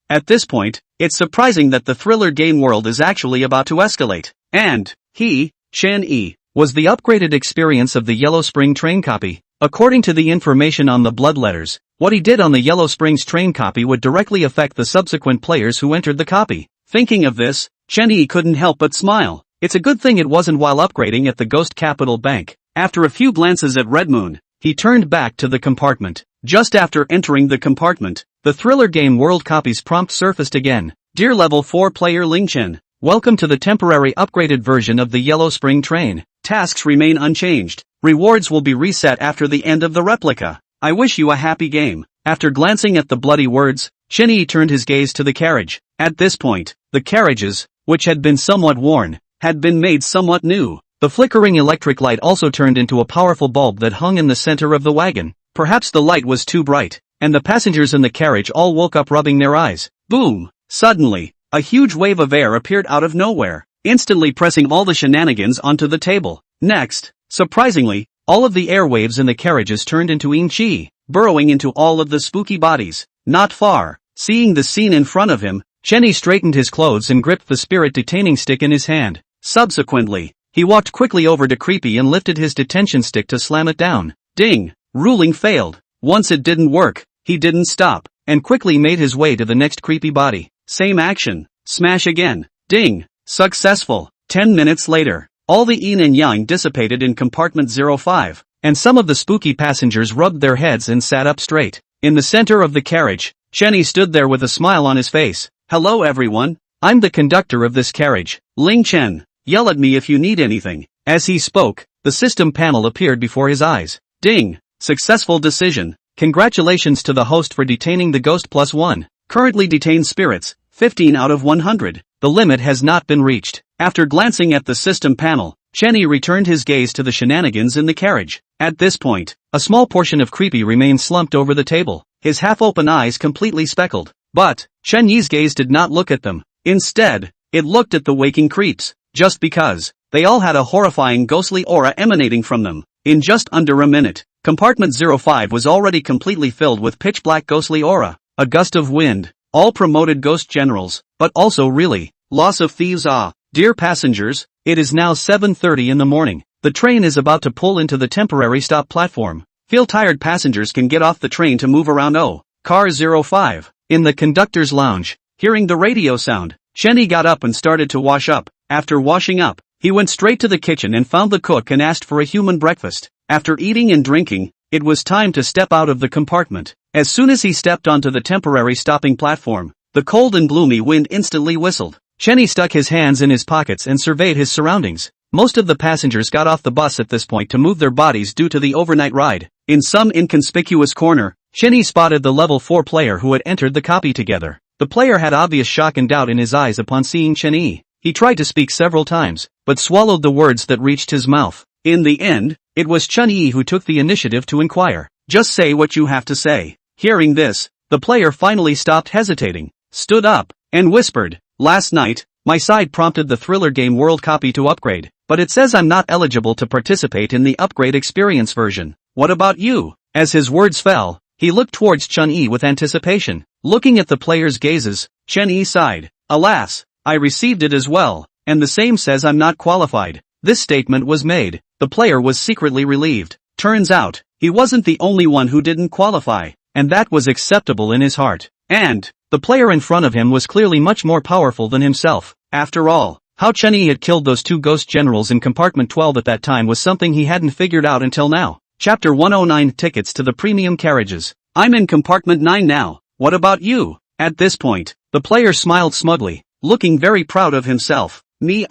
At this point, it's surprising that the Thriller Game World is actually about to escalate. And, he, Chen Yi, was the upgraded experience of the Yellow Spring train copy. According to the information on the blood letters, what he did on the Yellow Springs train copy would directly affect the subsequent players who entered the copy. Thinking of this, Chen Yi couldn't help but smile. It's a good thing it wasn't while upgrading at the Ghost Capital Bank. After a few glances at Red Moon, he turned back to the compartment. Just after entering the compartment, the Thriller Game World Copies prompt surfaced again. Dear Level 4 player Ling Chen, welcome to the temporary upgraded version of the Yellow Spring train. Tasks remain unchanged. Rewards will be reset after the end of the replica. I wish you a happy game. After glancing at the bloody words, Chen Yi turned his gaze to the carriage. At this point, the carriages, which had been somewhat worn, had been made somewhat new. The flickering electric light also turned into a powerful bulb that hung in the center of the wagon. Perhaps the light was too bright, and the passengers in the carriage all woke up rubbing their eyes. Boom! Suddenly, a huge wave of air appeared out of nowhere, instantly pressing all the shenanigans onto the table. Next, surprisingly, all of the airwaves in the carriages turned into yin chi, burrowing into all of the spooky bodies. Not far, seeing the scene in front of him, Chen Yi straightened his clothes and gripped the spirit detaining stick in his hand. Subsequently, he walked quickly over to Creepy and lifted his detention stick to slam it down. Ding! Ruling failed. Once it didn't work, he didn't stop, and quickly made his way to the next creepy body. Same action. Smash again. Ding! Successful. 10 minutes later, all the yin and yang dissipated in compartment 05, and some of the spooky passengers rubbed their heads and sat up straight. In the center of the carriage, Chen Yi stood there with a smile on his face. Hello everyone. I'm the conductor of this carriage, Ling Chen. Yell at me if you need anything. As he spoke, the system panel appeared before his eyes. Ding! Successful decision. Congratulations to the host for detaining the Ghost +1. Currently detained spirits, 15 out of 100. The limit has not been reached. After glancing at the system panel, Chen Yi returned his gaze to the shenanigans in the carriage. At this point, a small portion of Creepy remained slumped over the table, his half-open eyes completely speckled. But, Chen Yi's gaze did not look at them. Instead, it looked at the waking creeps, just because they all had a horrifying ghostly aura emanating from them. In just under a minute, compartment 05 was already completely filled with pitch-black ghostly aura. A gust of wind, all promoted ghost generals, but also really, loss of thieves. Dear passengers, it is now 7:30 in the morning. The train is about to pull into the temporary stop platform. Feel tired passengers can get off the train to move around. Oh, car 05. In the conductor's lounge, hearing the radio sound, Shenny got up and started to wash up. After washing up, he went straight to the kitchen and found the cook and asked for a human breakfast. After eating and drinking, it was time to step out of the compartment. As soon as he stepped onto the temporary stopping platform, the cold and gloomy wind instantly whistled. Shenny stuck his hands in his pockets and surveyed his surroundings. Most of the passengers got off the bus at this point to move their bodies due to the overnight ride. In some inconspicuous corner, Shenny spotted the level 4 player who had entered the copy together. The player had obvious shock and doubt in his eyes upon seeing Shenny. He tried to speak several times, but swallowed the words that reached his mouth. In the end, it was Chun-Yi who took the initiative to inquire. Just say what you have to say. Hearing this, the player finally stopped hesitating, stood up, and whispered, "Last night, my side prompted the thriller game World Copy to upgrade, but it says I'm not eligible to participate in the upgrade experience version. What about you?" As his words fell, he looked towards Chun-Yi with anticipation. Looking at the player's gazes, Chun-Yi sighed. "Alas, I received it as well, and the same says I'm not qualified." This statement was made. The player was secretly relieved. Turns out, he wasn't the only one who didn't qualify, and that was acceptable in his heart. And the player in front of him was clearly much more powerful than himself. After all, how Chun-Yi had killed those two ghost generals in compartment 12 at that time was something he hadn't figured out until now. Chapter 109 Tickets to the Premium Carriages. I'm in compartment 9 now. What about you? At this point, the player smiled smugly, looking very proud of himself. Me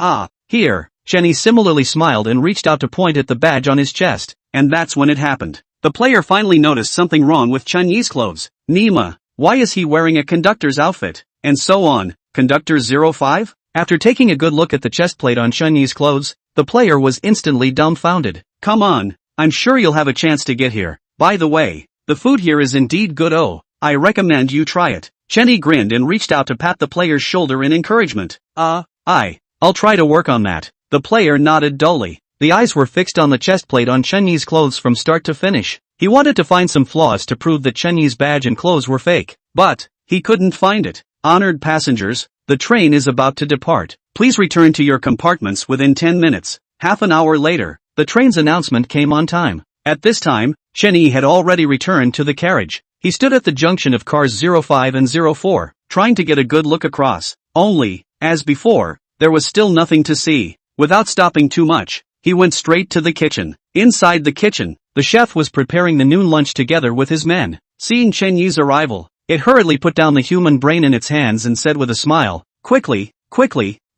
here. Chun-Yi similarly smiled and reached out to point at the badge on his chest, and that's when it happened. The player finally noticed something wrong with Chun-Yi's clothes. Nima, why is he wearing a conductor's outfit? And so on. Conductor 05? After taking a good look at the chest plate on Chun-Yi's clothes, the player was instantly dumbfounded. Come on, I'm sure you'll have a chance to get here. By the way, the food here is indeed good. Oh, I recommend you try it. Chun-Yi grinned and reached out to pat the player's shoulder in encouragement. I'll try to work on that. The player nodded dully. The eyes were fixed on the chest plate on Chun-Yi's clothes from start to finish. He wanted to find some flaws to prove that Chun-Yi's badge and clothes were fake, but he couldn't find it. Honored passengers, the train is about to depart. Please return to your compartments within 10 minutes. Half an hour later, the train's announcement came on time. At this time, Chun-Yi had already returned to the carriage. He stood at the junction of cars 05 and 04, trying to get a good look across. Only, as before, there was still nothing to see. Without stopping too much, he went straight to the kitchen. Inside the kitchen, the chef was preparing the noon lunch together with his men. Seeing Chun-Yi's arrival, it hurriedly put down the human brain in its hands and said with a smile, quickly,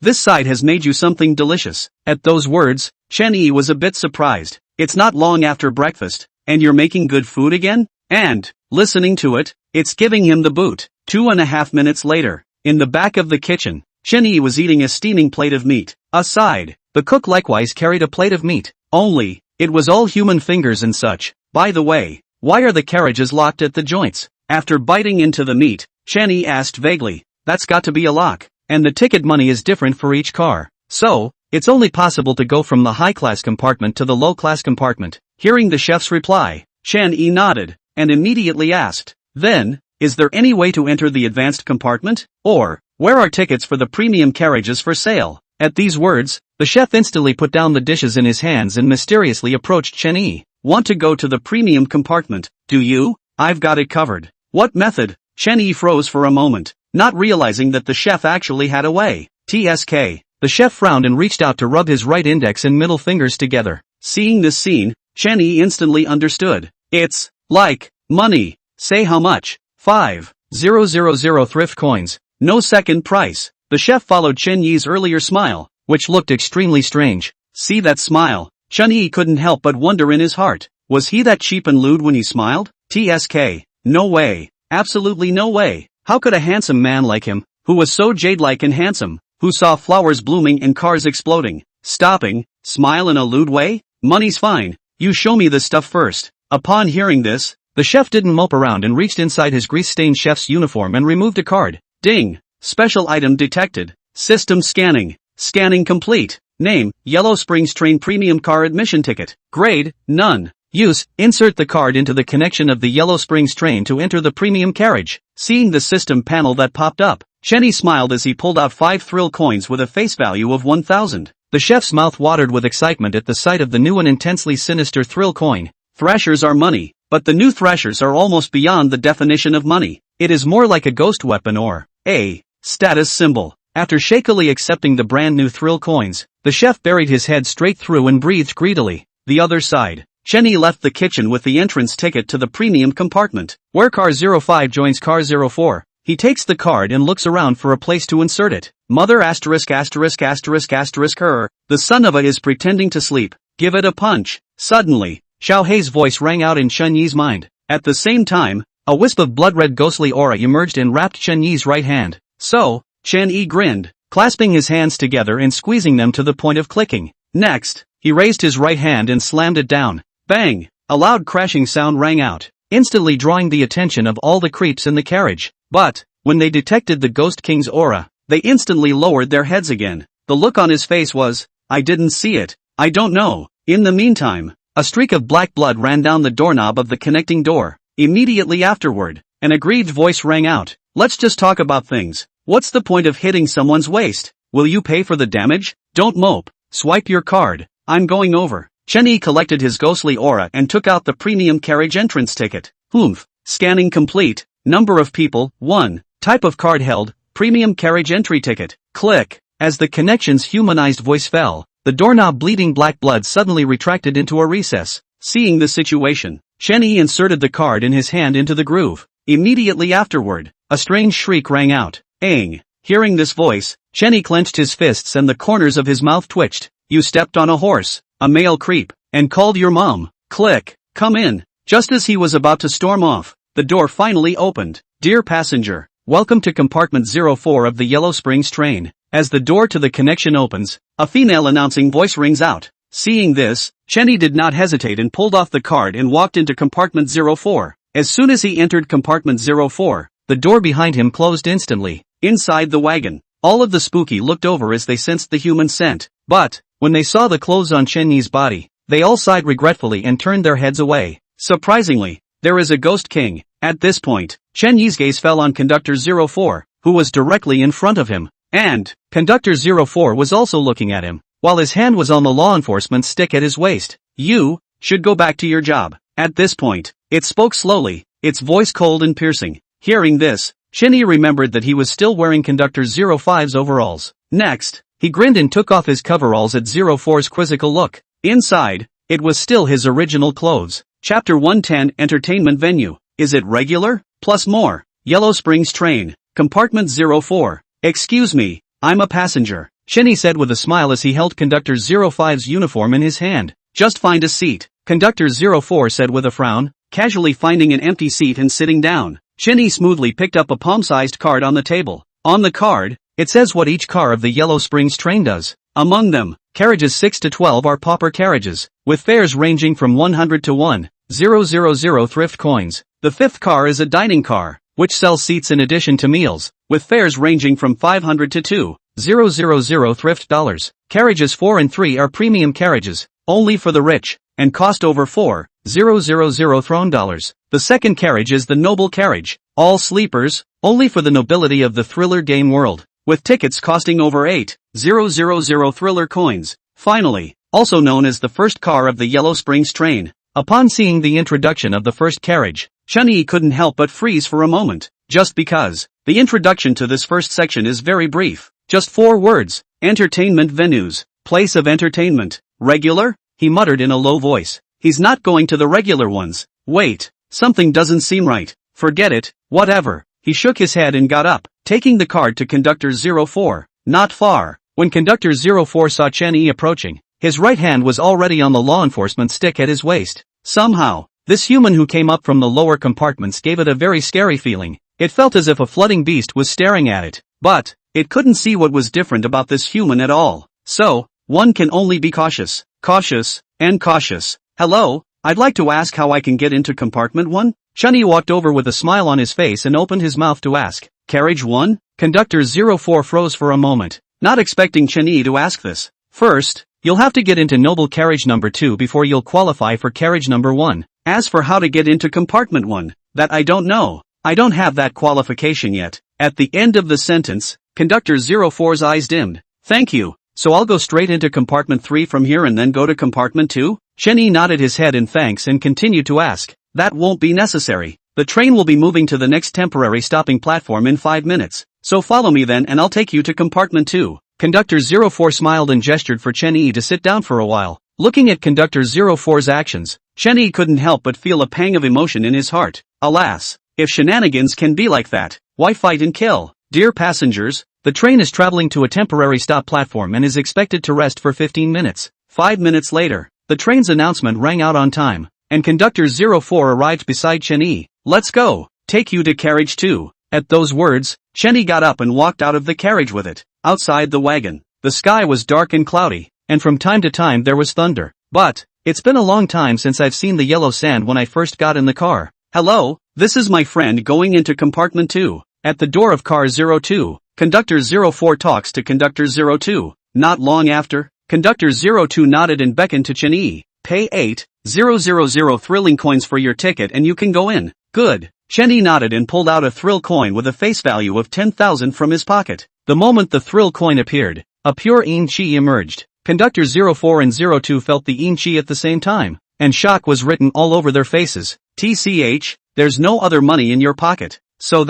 this side has made you something delicious." At those words, Chun-Yi was a bit surprised. It's not long after breakfast, and you're making good food again? And, listening to it, it's giving him the boot. 2.5 minutes later, in the back of the kitchen, Chun-Yi was eating a steaming plate of meat. Aside, the cook likewise carried a plate of meat. Only, it was all human fingers and such. By the way, why are the carriages locked at the joints? After biting into the meat, Chun-Yi asked vaguely. That's got to be a lock. And the ticket money is different for each car. So, it's only possible to go from the high-class compartment to the low-class compartment. Hearing the chef's reply, Chun-Yi nodded, and immediately asked, then, is there any way to enter the advanced compartment? Or, where are tickets for the premium carriages for sale? At these words, the chef instantly put down the dishes in his hands and mysteriously approached Chun-Yi. Want to go to the premium compartment, do you? I've got it covered. What method? Chun-Yi froze for a moment, not realizing that the chef actually had a way. TSK. The chef frowned and reached out to rub his right index and middle fingers together. Seeing this scene, Chun-Yi instantly understood. It's like money. Say how much? 5,000 thrift coins. No second price. The chef followed Chun-Yi's earlier smile, which looked extremely strange. See that smile? Chun-Yi couldn't help but wonder in his heart. Was he that cheap and lewd when he smiled? TSK. No way. Absolutely no way. How could a handsome man like him, who was so jade-like and handsome, who saw flowers blooming and cars exploding, stopping, smile in a lewd way? Money's fine. You show me the stuff first. Upon hearing this, the chef didn't mope around and reached inside his grease-stained chef's uniform and removed a card. Ding! Special item detected. System scanning. Scanning complete. Name, Yellow Springs Train Premium Car Admission Ticket. Grade, none. Use, insert the card into the connection of the Yellow Springs train to enter the premium carriage. Seeing the system panel that popped up, Chun-Yi smiled as he pulled out 5 thrill coins with a face value of 1,000. The chef's mouth watered with excitement at the sight of the new and intensely sinister thrill coin. Thrashers are money, but the new thrashers are almost beyond the definition of money. It is more like a ghost weapon or a status symbol. After shakily accepting the brand new thrill coins, the chef buried his head straight through and breathed greedily. The other side. Chenny left the kitchen with the entrance ticket to the premium compartment, where car 05 joins car 04. He takes the card and looks around for a place to insert it. Mother ********. The son of a is pretending to sleep. Give it a punch. Suddenly, Xiao Hei's voice rang out in Chen Yi's mind. At the same time, a wisp of blood-red ghostly aura emerged and wrapped Chen Yi's right hand. So, Chen Yi grinned, clasping his hands together and squeezing them to the point of clicking. Next, he raised his right hand and slammed it down. Bang! A loud crashing sound rang out, instantly drawing the attention of all the creeps in the carriage. But, when they detected the Ghost King's aura, they instantly lowered their heads again. The look on his face was, I didn't see it. I don't know. In the meantime, a streak of black blood ran down the doorknob of the connecting door. Immediately afterward, an aggrieved voice rang out. Let's just talk about things. What's the point of hitting someone's waist? Will you pay for the damage? Don't mope. Swipe your card. I'm going over. Chen Yi collected his ghostly aura and took out the premium carriage entrance ticket. Oomph. Scanning complete. Number of people, 1. Type of card held, premium carriage entry ticket. Click. As the connection's humanized voice fell, the doorknob bleeding black blood suddenly retracted into a recess. Seeing the situation, Chen Yi inserted the card in his hand into the groove. Immediately afterward, a strange shriek rang out. Aang. Hearing this voice, Chen Yi clenched his fists and the corners of his mouth twitched. You stepped on a horse, a male creep, and called your mom. Click. Come in. Just as he was about to storm off, the door finally opened. Dear passenger, welcome to compartment 04 of the Yellow Springs train. As the door to the connection opens, a female announcing voice rings out. Seeing this, Chen Yi did not hesitate and pulled off the card and walked into compartment 04. As soon as he entered compartment 04, the door behind him closed instantly. Inside the wagon, all of the spooky looked over as they sensed the human scent. But, when they saw the clothes on Chen Yi's body, they all sighed regretfully and turned their heads away. Surprisingly, there is a Ghost King. At this point, Chen Yi's gaze fell on Conductor 04, who was directly in front of him. And, Conductor 04 was also looking at him, while his hand was on the law enforcement stick at his waist. You should go back to your job. At this point, it spoke slowly, its voice cold and piercing. Hearing this, Chen Yi remembered that he was still wearing Conductor 05's overalls. Next, he grinned and took off his coveralls at 04's quizzical look. Inside, it was still his original clothes. Chapter 110 Entertainment Venue. Is it regular? Plus more. Yellow Springs train. Compartment 04. Excuse me, I'm a passenger, Chen Yi said with a smile as he held Conductor 05's uniform in his hand. Just find a seat, Conductor 04 said with a frown, casually finding an empty seat and sitting down. Chen Yi smoothly picked up a palm-sized card on the table. On the card, it says what each car of the Yellow Springs train does. Among them, carriages 6 to 12 are pauper carriages, with fares ranging from 100 to 1,000 thrift coins. The fifth car is a dining car, which sells seats in addition to meals, with fares ranging from 500 to 2,000 thrift dollars. Carriages 4 and 3 are premium carriages, only for the rich, and cost over 4,000 throne dollars. The second carriage is the noble carriage, all sleepers, only for the nobility of the thriller game world, with tickets costing over 8,000 thriller coins. Finally, also known as the first car of the Yellow Springs train. Upon seeing the introduction of the first carriage, Chen Yi couldn't help but freeze for a moment, just because the introduction to this first section is very brief. Just 4 words: entertainment venues, place of entertainment. Regular? He muttered in a low voice. He's not going to the regular ones. Wait, something doesn't seem right. Forget it, whatever. He shook his head and got up, taking the card to Conductor 04. Not far. When Conductor 04 saw Chen Yi approaching, his right hand was already on the law enforcement stick at his waist. Somehow, this human who came up from the lower compartments gave it a very scary feeling. It felt as if a flooding beast was staring at it. But, it couldn't see what was different about this human at all. So, one can only be cautious. Cautious, and cautious. Hello, I'd like to ask how I can get into compartment 1? Chen Yi walked over with a smile on his face and opened his mouth to ask. Carriage 1? Conductor 04 froze for a moment, not expecting Chen Yi to ask this. First, you'll have to get into noble carriage number 2 before you'll qualify for carriage number 1. As for how to get into compartment 1, that I don't know. I don't have that qualification yet. At the end of the sentence, Conductor 04's eyes dimmed. Thank you, so I'll go straight into compartment 3 from here and then go to compartment 2? Chenyi nodded his head in thanks and continued to ask. That won't be necessary. The train will be moving to the next temporary stopping platform in 5 minutes, so follow me then and I'll take you to compartment 2. Conductor 04 smiled and gestured for Chenyi to sit down for a while. Looking at Conductor 04's actions, Chenyi couldn't help but feel a pang of emotion in his heart. Alas, if shenanigans can be like that, why fight and kill? Dear passengers, the train is traveling to a temporary stop platform and is expected to rest for 15 minutes. 5 minutes later, the train's announcement rang out on time, and Conductor 04 arrived beside Chenyi. Let's go, take you to carriage 2. At those words, Chenyi got up and walked out of the carriage with it. Outside the wagon, the sky was dark and cloudy, and from time to time there was thunder. But, it's been a long time since I've seen the yellow sand when I first got in the car. Hello, this is my friend going into compartment 2. At the door of car 02, Conductor 04 talks to Conductor 02. Not long after, Conductor 02 nodded and beckoned to Chenyi. Pay 8,000 thrilling coins for your ticket and you can go in. Good. Chenyi nodded and pulled out a thrill coin with a face value of 10,000 from his pocket. The moment the thrill coin appeared, a pure yin chi emerged. Conductor 04 and 02 felt the yin chi at the same time, and shock was written all over their faces. TCH, there's no other money in your pocket. So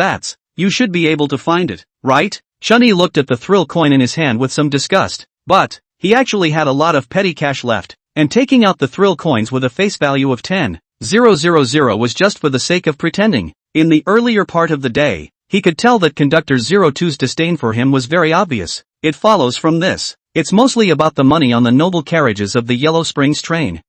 you should be able to find it, right? Chenyi looked at the thrill coin in his hand with some disgust, but he actually had a lot of petty cash left, and taking out the thrill coins with a face value of 10,000 was just for the sake of pretending. In the earlier part of the day, he could tell that Conductor 02's disdain for him was very obvious. It follows from this. It's mostly about the money on the noble carriages of the Yellow Springs train.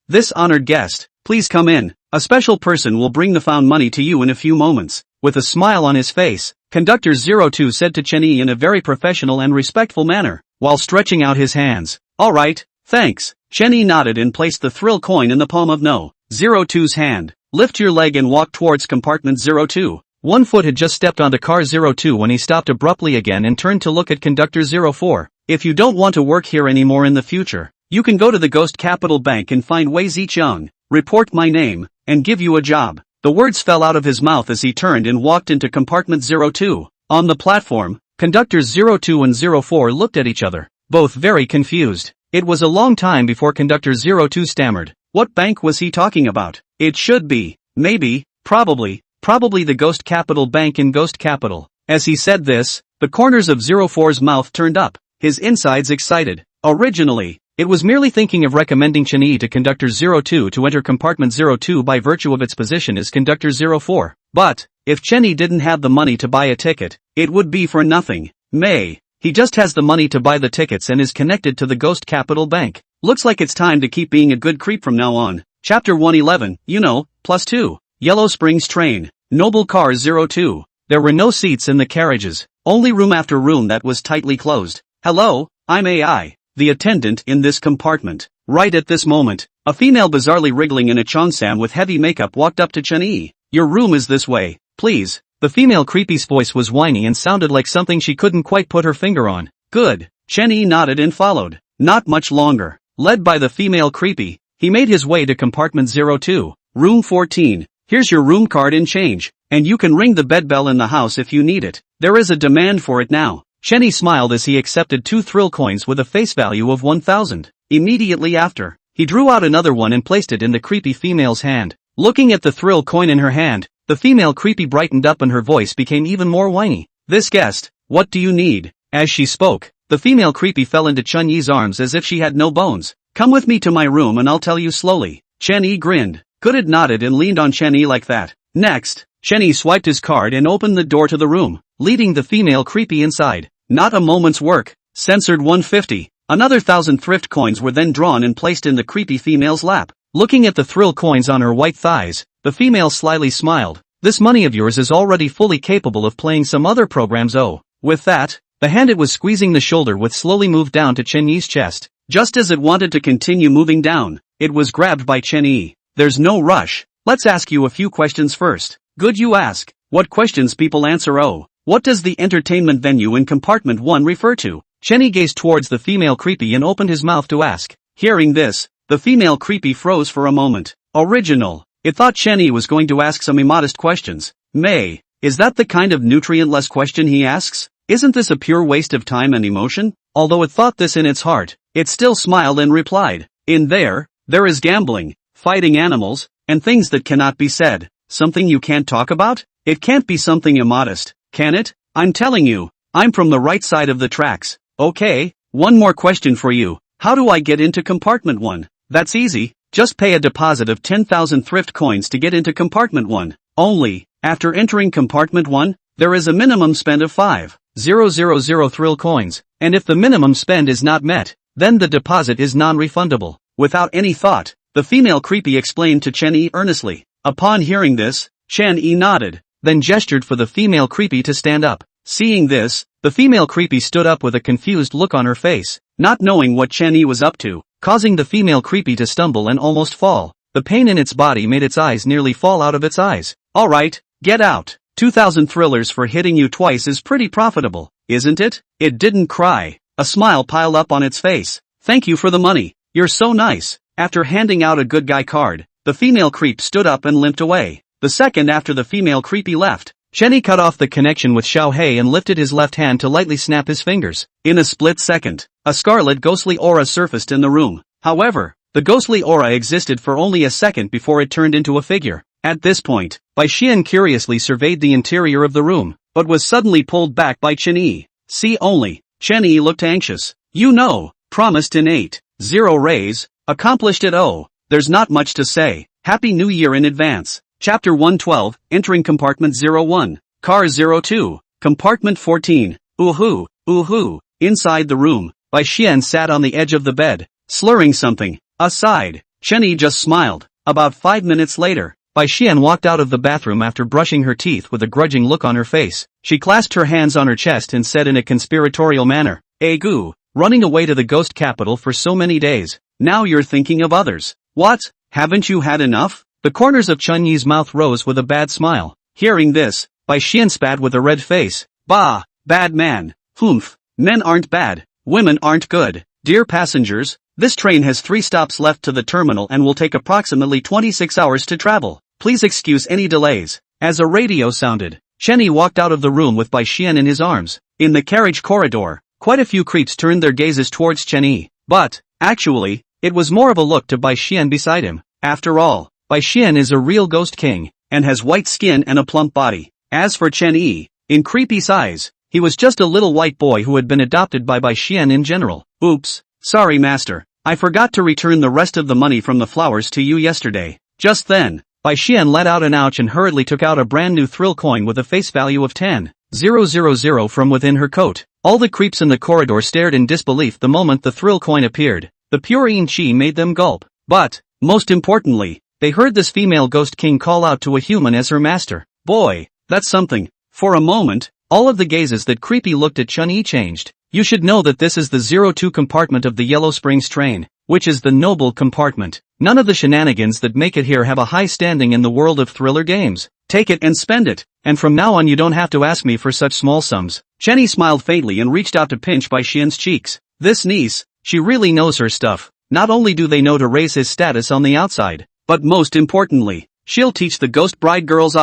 This honored guest, please come in. A special person will bring the found money to you in a few moments. With a smile on his face, Conductor 02 said to Chenyi in a very professional and respectful manner, while stretching out his hands. Alright, thanks. Chenyi nodded and placed the thrill coin in the palm of 02's hand. Lift your leg and walk towards compartment 02. One foot had just stepped onto car 02 when he stopped abruptly again and turned to look at Conductor 04. If you don't want to work here anymore in the future, you can go to the Ghost Capital Bank and find Wei Zicheng, report my name, and give you a job. The words fell out of his mouth as he turned and walked into compartment 02. On the platform, Conductors 02 and 04 looked at each other, both very confused. It was a long time before Conductor 02 stammered. What bank was he talking about? It should be, maybe, probably the Ghost Capital Bank in Ghost Capital. As he said this, the corners of 04's mouth turned up, his insides excited. Originally, it was merely thinking of recommending Chenyi to Conductor 02 to enter compartment 02 by virtue of its position as Conductor 04. But, if Chenyi didn't have the money to buy a ticket, it would be for nothing. He just has the money to buy the tickets and is connected to the Ghost Capital Bank. Looks like it's time to keep being a good creep from now on. Chapter 111, +2. Yellow Springs Train. Noble Car 02. There were no seats in the carriages, only room after room that was tightly closed. Hello, I'm AI, the attendant in this compartment. Right at this moment, a female bizarrely wriggling in a cheongsam with heavy makeup walked up to Chenyi. Your room is this way, please. The female creepy's voice was whiny and sounded like something she couldn't quite put her finger on. Good. Chenyi nodded and followed. Not much longer. Led by the female creepy, he made his way to compartment 02. Room 14. Here's your room card and change, and you can ring the bed bell in the house if you need it. There is a demand for it now. Chenyi smiled as he accepted 2 thrill coins with a face value of 1,000. Immediately after, he drew out another one and placed it in the creepy female's hand. Looking at the thrill coin in her hand, the female creepy brightened up and her voice became even more whiny. This guest, what do you need? As she spoke, the female creepy fell into Chenyi's arms as if she had no bones. Come with me to my room and I'll tell you slowly. Chenyi grinned. Gooded nodded and leaned on Chenyi like that. Next, Chenyi swiped his card and opened the door to the room, leading the female creepy inside. Not a moment's work. Censored 150. Another 1,000 thrift coins were then drawn and placed in the creepy female's lap. Looking at the thrill coins on her white thighs, the female slyly smiled. This money of yours is already fully capable of playing some other programs. With that, the hand it was squeezing the shoulder with slowly moved down to Chenyi's chest. Just as it wanted to continue moving down, it was grabbed by Chenyi. There's no rush. Let's ask you a few questions first. Good, you ask. What questions people answer. What does the entertainment venue in compartment 1 refer to? Chenyi gazed towards the female creepy and opened his mouth to ask. Hearing this, the female creepy froze for a moment. Original. It thought Chenyi was going to ask some immodest questions. Is that the kind of nutrient-less question he asks? Isn't this a pure waste of time and emotion? Although it thought this in its heart, it still smiled and replied, "In there is gambling, fighting animals, and things that cannot be said. Something you can't talk about? It can't be something immodest, can it? I'm telling you, I'm from the right side of the tracks. Okay, one more question for you. How do I get into compartment 1? That's easy, just pay a deposit of 10,000 thrift coins to get into compartment 1. Only, after entering compartment 1, there is a minimum spend of 5,000 thrill coins, and if the minimum spend is not met, then the deposit is non-refundable." Without any thought, the female creepy explained to Chen Yi earnestly. Upon hearing this, Chen Yi nodded, then gestured for the female creepy to stand up. Seeing this, the female creepy stood up with a confused look on her face, not knowing what Chen Yi was up to, causing the female creepy to stumble and almost fall. The pain in its body made its eyes nearly fall out of its eyes. "Alright, get out. 2,000 thrillers for hitting you twice is pretty profitable, isn't it?" It didn't cry. A smile piled up on its face. "Thank you for the money. You're so nice." After handing out a good guy card, the female creep stood up and limped away. The second after the female creepy left, Chen Yi cut off the connection with Xiao Hei and lifted his left hand to lightly snap his fingers. In a split second, a scarlet ghostly aura surfaced in the room. However, the ghostly aura existed for only a second before it turned into a figure. At this point, Bai Xian curiously surveyed the interior of the room, but was suddenly pulled back by Chen Yi. See only, Chen Yi looked anxious. "You know, promised in 8.0 raise, accomplished at 0. There's not much to say. Happy New Year in advance." Chapter 112, Entering Compartment 01. Car 02. Compartment 14. Ooh hoo. Inside the room, Bai Xian sat on the edge of the bed, slurring something. Aside, Chen Yi just smiled. About 5 minutes later, Bai Xian walked out of the bathroom after brushing her teeth with a grudging look on her face. She clasped her hands on her chest and said in a conspiratorial manner, "Egu, running away to the ghost capital for so many days. Now you're thinking of others. What? Haven't you had enough?" The corners of Chen Yi's mouth rose with a bad smile. Hearing this, Bai Xian spat with a red face. "Bah, bad man. Humph. Men aren't bad. Women aren't good. Dear passengers, this train has 3 stops left to the terminal and will take approximately 26 hours to travel. Please excuse any delays." As a radio sounded, Chen Yi walked out of the room with Bai Xian in his arms. In the carriage corridor, quite a few creeps turned their gazes towards Chen Yi. But, actually, it was more of a look to Bai Xian beside him. After all, Bai Xian is a real ghost king, and has white skin and a plump body. As for Chen Yi, in creepy size, he was just a little white boy who had been adopted by Bai Xian in general. "Oops, sorry master, I forgot to return the rest of the money from the flowers to you yesterday." Just then, Bai Xian let out an ouch and hurriedly took out a brand new thrill coin with a face value of 10,000 from within her coat. All the creeps in the corridor stared in disbelief the moment the thrill coin appeared. The pure yin chi made them gulp. But, most importantly, they heard this female ghost king call out to a human as her master. "Boy, that's something." For a moment, all of the gazes that creepy looked at Chen Yi changed. You should know that this is the 02 compartment of the Yellow Springs train, which is the noble compartment. None of the shenanigans that make it here have a high standing in the world of thriller games. Take it and spend it, and from now on you don't have to ask me for such small sums. Chen Yi smiled faintly and reached out to pinch Bai Xian's cheeks. This niece, she really knows her stuff. Not only do they know to raise his status on the outside, but most importantly, she'll teach the ghost bride girls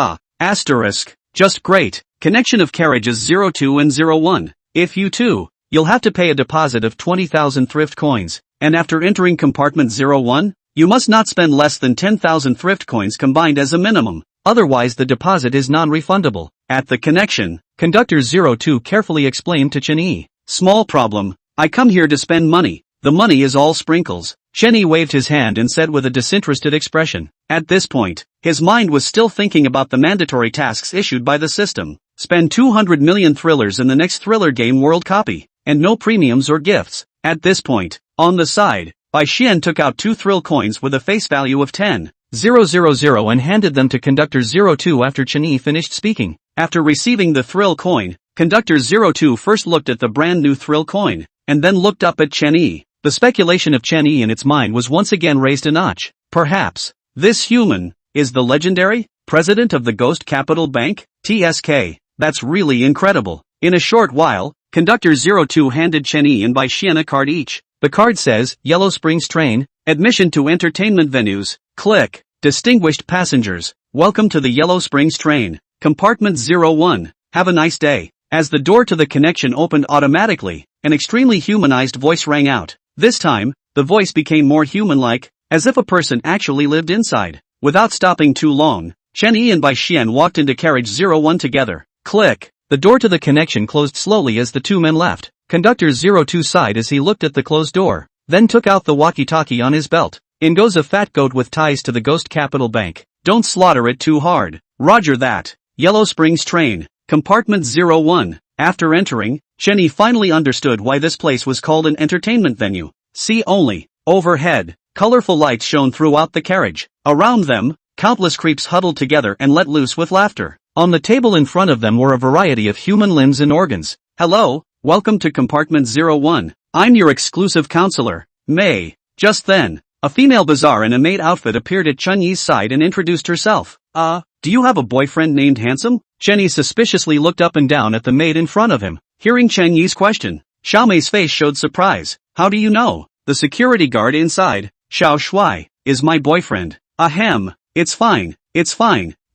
just great. Connection of carriages 02 and 01. If you too, you'll have to pay a deposit of 20,000 thrift coins, and after entering compartment 01, you must not spend less than 10,000 thrift coins combined as a minimum, otherwise the deposit is non-refundable. At the connection, Conductor 02 carefully explained to Chen Yi. "Small problem, I come here to spend money, the money is all sprinkles." Chen Yi waved his hand and said with a disinterested expression. At this point, his mind was still thinking about the mandatory tasks issued by the system. Spend 200 million thrillers in the next thriller game world copy, and no premiums or gifts. At this point, on the side, Bai Xian took out 2 thrill coins with a face value of 10,000 and handed them to Conductor 02 after Chen Yi finished speaking. After receiving the thrill coin, Conductor 02 first looked at the brand new thrill coin, and then looked up at Chen Yi. The speculation of Chen Yi in its mind was once again raised a notch. Perhaps, this human, is the legendary president of the Ghost Capital Bank? TSK, that's really incredible. In a short while, Conductor 02 handed Chen Yi and Bai Xian a card each. The card says, Yellow Springs Train, admission to entertainment venues. Click. Distinguished passengers, welcome to the Yellow Springs Train, compartment 01. Have a nice day. As the door to the connection opened automatically, an extremely humanized voice rang out. This time, the voice became more human-like, as if a person actually lived inside. Without stopping too long, Chen Yi and Bai Xian walked into carriage 01 together. Click. The door to the connection closed slowly as the two men left. Conductor 02 sighed as he looked at the closed door, then took out the walkie-talkie on his belt. In goes a fat goat with ties to the Ghost Capital Bank. Don't slaughter it too hard. Roger that. Yellow Springs train. Compartment 01. After entering, Chen Yi finally understood why this place was called an entertainment venue. See only. Overhead, colorful lights shone throughout the carriage. Around them, countless creeps huddled together and let loose with laughter. On the table in front of them were a variety of human limbs and organs. Hello, welcome to Compartment 01. I'm your exclusive counselor, May. Just then, a female bazaar in a maid outfit appeared at Chen Yi's side and introduced herself. Do you have a boyfriend named Handsome? Chen Yi suspiciously looked up and down at the maid in front of him. Hearing Chen Yi's question, Xiao Mei's face showed surprise. How do you know? The security guard inside, Xiao Shuai, is my boyfriend. Ahem, it's fine.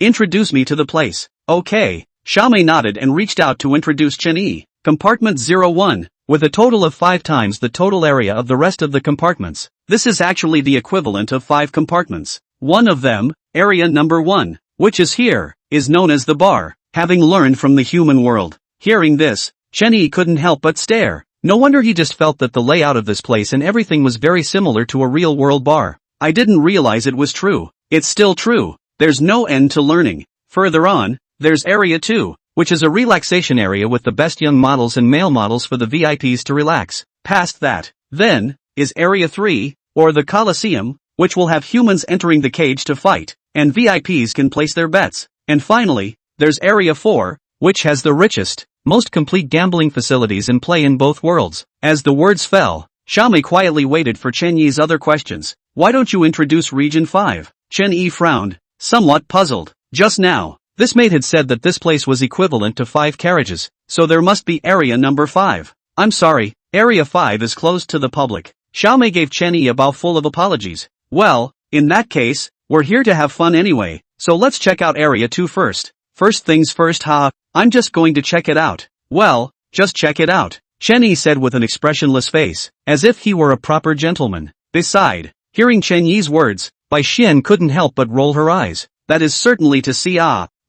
Introduce me to the place. Okay. Xiao Mei nodded and reached out to introduce Chen Yi. Compartment 01, with a total of 5 times the total area of the rest of the compartments. This is actually the equivalent of 5 compartments. One of them, area number 1, which is here, is known as the bar, having learned from the human world. Hearing this, Chen Yi couldn't help but stare. No wonder he just felt that the layout of this place and everything was very similar to a real-world bar. I didn't realize it was true. It's still true. There's no end to learning. Further on, there's Area 2, which is a relaxation area with the best young models and male models for the VIPs to relax. Past that, then, is Area 3, or the Coliseum, which will have humans entering the cage to fight, and VIPs can place their bets. And finally, there's Area 4, which has the richest, most complete gambling facilities and play in both worlds. As the words fell, Xiao Mei quietly waited for Chen Yi's other questions. Why don't you introduce Region 5? Chen Yi frowned, somewhat puzzled. Just now, this maid had said that this place was equivalent to 5 carriages, so there must be area number 5. I'm sorry, area 5 is closed to the public. Xiao Mei gave Chen Yi a bow full of apologies. Well, in that case, we're here to have fun anyway, so let's check out area 2 first. First things first, I'm just going to check it out. Well, just check it out, Chen Yi said with an expressionless face, as if he were a proper gentleman. Beside, hearing Chen Yi's words, Bai Xian couldn't help but roll her eyes. That is certainly to see.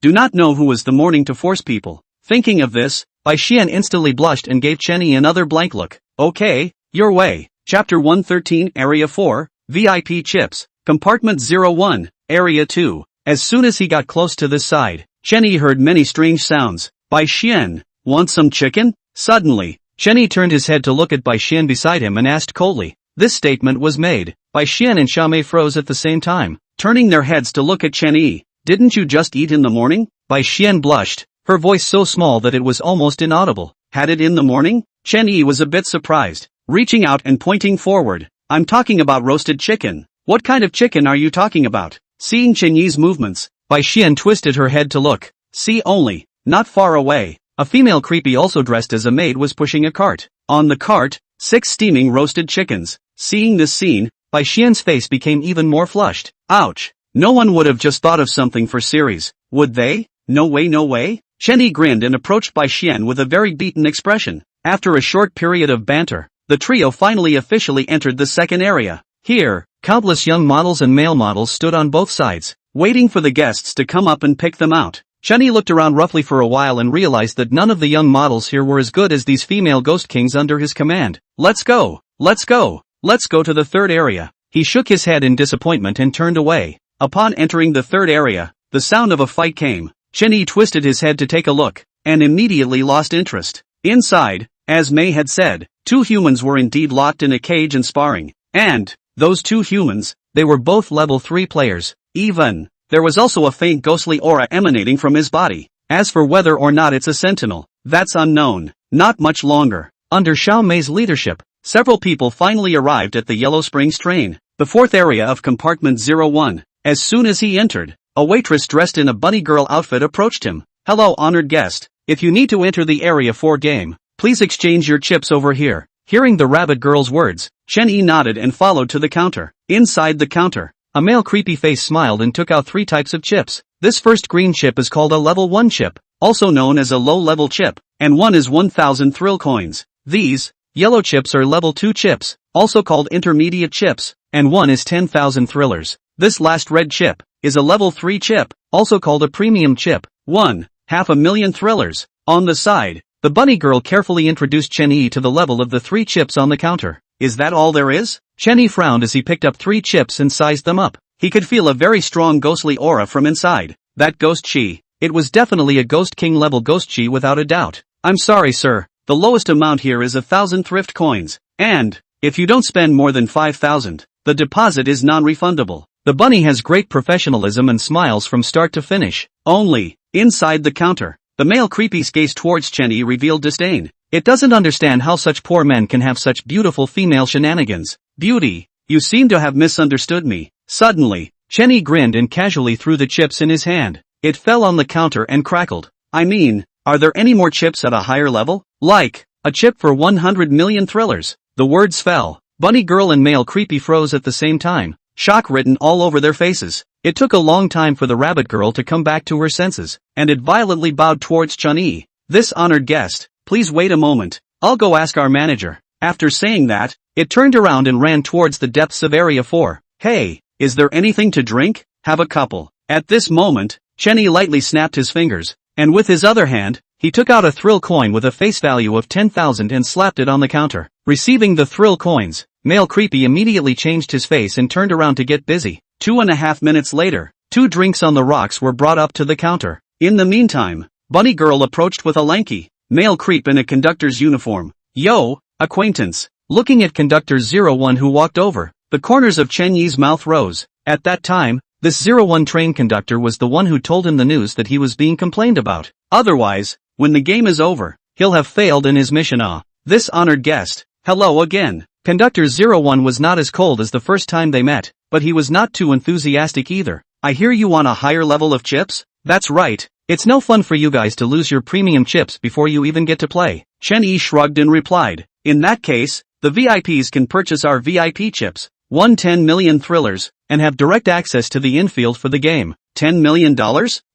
Do not know who was the morning to force people. Thinking of this, Bai Xian instantly blushed and gave Chen Yi another blank look. Okay, your way. Chapter 113, Area 4, VIP Chips, Compartment 01, Area 2. As soon as he got close to this side, Chen Yi heard many strange sounds. Bai Xian, want some chicken? Suddenly, Chen Yi turned his head to look at Bai Xian beside him and asked coldly. This statement was made. Bai Xian and Xiao Mei froze at the same time, turning their heads to look at Chen Yi. Didn't you just eat in the morning? Bai Xian blushed, her voice so small that it was almost inaudible. Had it in the morning? Chen Yi was a bit surprised, reaching out and pointing forward. I'm talking about roasted chicken. What kind of chicken are you talking about? Seeing Chen Yi's movements, Bai Xian twisted her head to look. See only, not far away, a female creepy also dressed as a maid was pushing a cart. On the cart, 6 steaming roasted chickens. Seeing this scene, Bai Xian's face became even more flushed. Ouch. No one would have just thought of something for series, would they? No way. Chen Yi grinned and approached Bai Xian with a very beaten expression. After a short period of banter, the trio finally officially entered the second area. Here, countless young models and male models stood on both sides, waiting for the guests to come up and pick them out. Chen Yi looked around roughly for a while and realized that none of the young models here were as good as these female ghost kings under his command. Let's go to the third area. He shook his head in disappointment and turned away. Upon entering the third area, the sound of a fight came. Chen Yi twisted his head to take a look, and immediately lost interest. Inside, as Mei had said, 2 humans were indeed locked in a cage and sparring. And, those 2 humans, they were both level 3 players. Even, there was also a faint ghostly aura emanating from his body. As for whether or not it's a sentinel, that's unknown. Not much longer. Under Xiao Mei's leadership, several people finally arrived at the Yellow Springs train, the 4th area of Compartment 01. As soon as he entered, a waitress dressed in a bunny girl outfit approached him. Hello, honored guest. If you need to enter the Area 4 game, please exchange your chips over here. Hearing the rabbit girl's words, Chen Yi nodded and followed to the counter. Inside the counter, a male creepy face smiled and took out 3 types of chips. This first green chip is called a level 1 chip, also known as a low-level chip, and one is 1000 thrill coins. These, Yellow chips are level 2 chips, also called intermediate chips, and one is 10,000 thrillers. This last red chip is a level 3 chip, also called a premium chip. 1/2,000,000 thrillers. On the side, the bunny girl carefully introduced Chen-Yi to the level of the 3 chips on the counter. Is that all there is? Chen-Yi frowned as he picked up 3 chips and sized them up. He could feel a very strong ghostly aura from inside. That ghost chi. It was definitely a Ghost King level ghost chi without a doubt. I'm sorry sir, the lowest amount here is 1,000 thrift coins, and if you don't spend more than 5,000, the deposit is non-refundable. The bunny has great professionalism and smiles from start to finish. Only, inside the counter, the male creepy's gaze towards Chen-Yi revealed disdain. It doesn't understand how such poor men can have such beautiful female shenanigans. Beauty, you seem to have misunderstood me. Suddenly, Chen-Yi grinned and casually threw the chips in his hand. It fell on the counter and crackled. I mean, are there any more chips at a higher level? Like, a chip for 100,000,000 thrillers. The words fell. Bunny girl and male creepy froze at the same time, shock written all over their faces. It took a long time for the rabbit girl to come back to her senses, and it violently bowed towards Chen-Yi. This honored guest, please wait a moment, I'll go ask our manager. After saying that, it turned around and ran towards the depths of Area 4. Hey, is there anything to drink? Have a couple. At this moment, Chen-Yi lightly snapped his fingers, and with his other hand, he took out a thrill coin with a face value of 10,000 and slapped it on the counter. Receiving the thrill coins, male creepy immediately changed his face and turned around to get busy. 2.5 minutes later, 2 drinks on the rocks were brought up to the counter. In the meantime, bunny girl approached with a lanky, male creep in a conductor's uniform. Yo, acquaintance. Looking at conductor 01 who walked over, the corners of Chen-Yi's mouth rose. At that time, this 01 train conductor was the one who told him the news that he was being complained about. Otherwise, when the game is over, he'll have failed in his mission. This honored guest, hello again. Conductor 01 was not as cold as the first time they met, but he was not too enthusiastic either. I hear you want a higher level of chips? That's right, it's no fun for you guys to lose your premium chips before you even get to play. Chen-Yi shrugged and replied, in that case, the VIPs can purchase our VIP chips, 10,000,000 thrillers, and have direct access to the infield for the game. $10 million?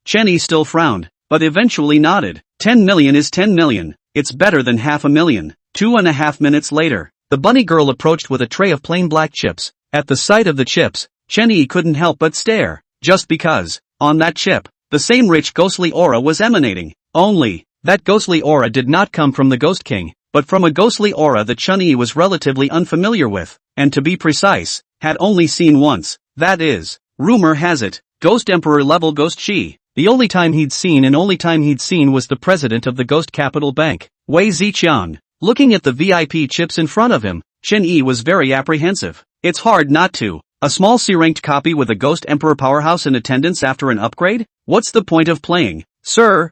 Chen-Yi still frowned, but eventually nodded. 10 million is 10 million, it's better than 500,000. 2.5 minutes later, the bunny girl approached with a tray of plain black chips. At the sight of the chips, Chen-Yi couldn't help but stare, just because, on that chip, the same rich ghostly aura was emanating. Only, that ghostly aura did not come from the Ghost King, but from a ghostly aura that Chen-Yi was relatively unfamiliar with, and to be precise, had only seen once. That is, rumor has it, Ghost Emperor level Ghost Chi. The only time he'd seen was the president of the Ghost Capital Bank, Wei Ziqian. Looking at the VIP chips in front of him, Chen-Yi was very apprehensive. It's hard not to. A small C-ranked copy with a Ghost Emperor powerhouse in attendance after an upgrade? What's the point of playing? Sir,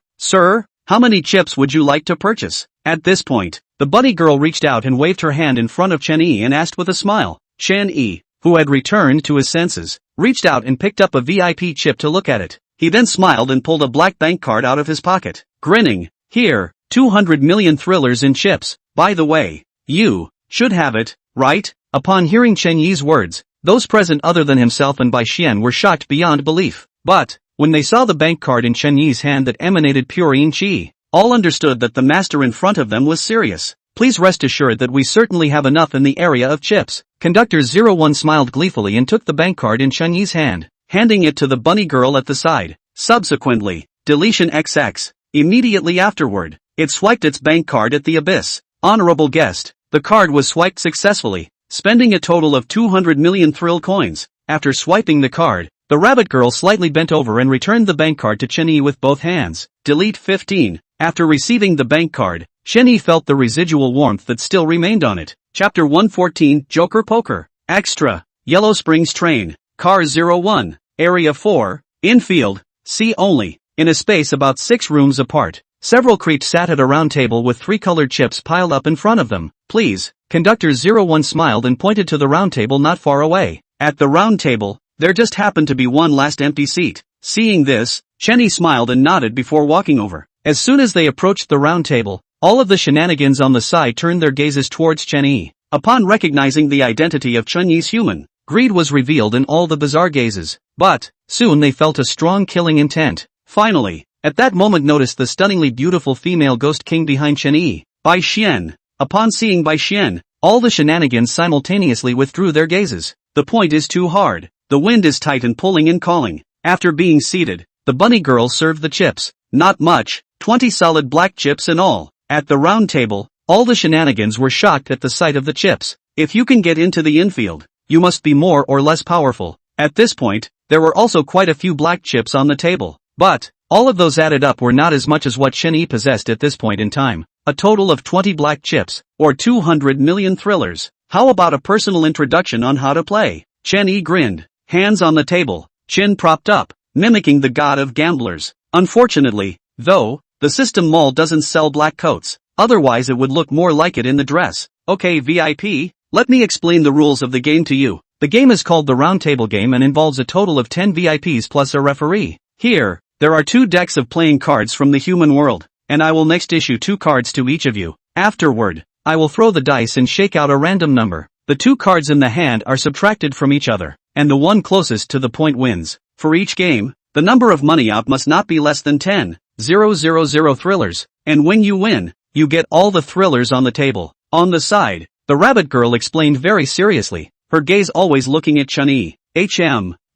how many chips would you like to purchase? At this point, the bunny girl reached out and waved her hand in front of Chen-Yi and asked with a smile. Chen-Yi, who had returned to his senses, reached out and picked up a VIP chip to look at it. He then smiled and pulled a black bank card out of his pocket, grinning. Here, 200,000,000 thrillers in chips. By the way, you should have it, right? Upon hearing Chen-Yi's words, those present other than himself and Bai Xian were shocked beyond belief. But, when they saw the bank card in Chen-Yi's hand that emanated pure yin chi, all understood that the master in front of them was serious. Please rest assured that we certainly have enough in the area of chips. Conductor 01 smiled gleefully and took the bank card in Chen-Yi's hand, handing it to the bunny girl at the side. Subsequently, deletion XX. Immediately afterward, it swiped its bank card at the abyss. Honorable guest, the card was swiped successfully, spending a total of 200,000,000 thrill coins. After swiping the card, the rabbit girl slightly bent over and returned the bank card to Chen-Yi with both hands. Delete 15. After receiving the bank card, Chen-Yi felt the residual warmth that still remained on it. Chapter 114, Joker Poker. Extra. Yellow Springs Train. Car 01. Area 4. Infield. See only. In a space about 6 rooms apart, several creeps sat at a round table with 3 colored chips piled up in front of them. Please. Conductor 01 smiled and pointed to the round table not far away. At the round table, there just happened to be one last empty seat. Seeing this, Chen-Yi smiled and nodded before walking over. As soon as they approached the round table, all of the shenanigans on the side turned their gazes towards Chen-Yi. Upon recognizing the identity of Chen-Yi's human, greed was revealed in all the bizarre gazes. But, soon they felt a strong killing intent. Finally, at that moment noticed the stunningly beautiful female Ghost King behind Chen-Yi. Bai Xian. Upon seeing by Xian, all the shenanigans simultaneously withdrew their gazes. The point is too hard. The wind is tight and pulling and calling. After being seated, the bunny girl served the chips. Not much, 20 solid black chips in all. At the round table, all the shenanigans were shocked at the sight of the chips. If you can get into the infield, you must be more or less powerful. At this point, there were also quite a few black chips on the table. But, all of those added up were not as much as what Chen Yi possessed at this point in time. A total of 20 black chips, or 200 million thrillers. How about a personal introduction on how to play? Chen Yi grinned, hands on the table, chin propped up, mimicking the god of gamblers. Unfortunately, though, the system mall doesn't sell black coats, otherwise it would look more like it in the dress. Okay VIP, let me explain the rules of the game to you. The game is called the Round Table Game and involves a total of 10 VIPs plus a referee. Here, there are 2 decks of playing cards from the human world, and I will next issue 2 cards to each of you. Afterward, I will throw the dice and shake out a random number. The 2 cards in the hand are subtracted from each other, and the one closest to the point wins. For each game, the number of money out must not be less than 10,000 thrillers, and when you win, you get all the thrillers on the table. On the side, the rabbit girl explained very seriously, her gaze always looking at Chen Yi.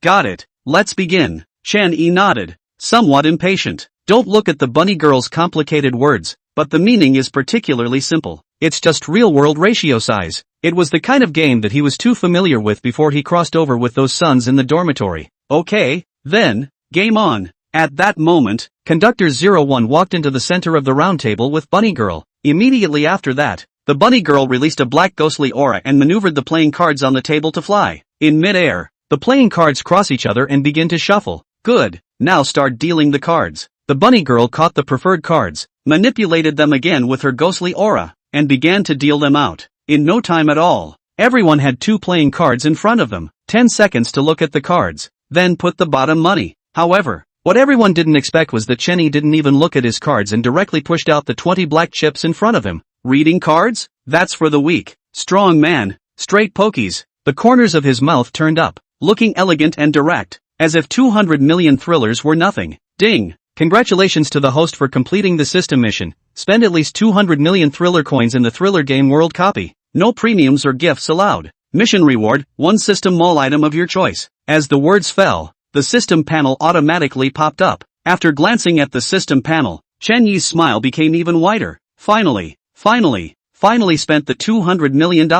Got it, let's begin. Chen Yi nodded, somewhat impatient. Don't look at the bunny girl's complicated words, but the meaning is particularly simple. It's just real-world ratio size. It was the kind of game that he was too familiar with before he crossed over with those sons in the dormitory. Okay, then, game on. At that moment, Conductor 01 walked into the center of the round table with Bunny Girl. Immediately after that, the Bunny Girl released a black ghostly aura and maneuvered the playing cards on the table to fly. In mid-air, the playing cards cross each other and begin to shuffle. Good, now start dealing the cards. The Bunny Girl caught the preferred cards, manipulated them again with her ghostly aura, and began to deal them out. In no time at all, everyone had 2 playing cards in front of them. 10 seconds to look at the cards, then put the bottom money. However, what everyone didn't expect was that Chen Yi didn't even look at his cards and directly pushed out the 20 black chips in front of him. Reading cards? That's for the weak. Strong man, straight pokies. The corners of his mouth turned up, looking elegant and direct, as if 200 million thrillers were nothing. Ding! Congratulations to the host for completing the system mission. Spend at least 200 million thriller coins in the Thriller Game World copy. No premiums or gifts allowed. Mission reward, 1 system mall item of your choice. As the words fell, the system panel automatically popped up. After glancing at the system panel, Chen Yi's smile became even wider. Finally spent the $200 million.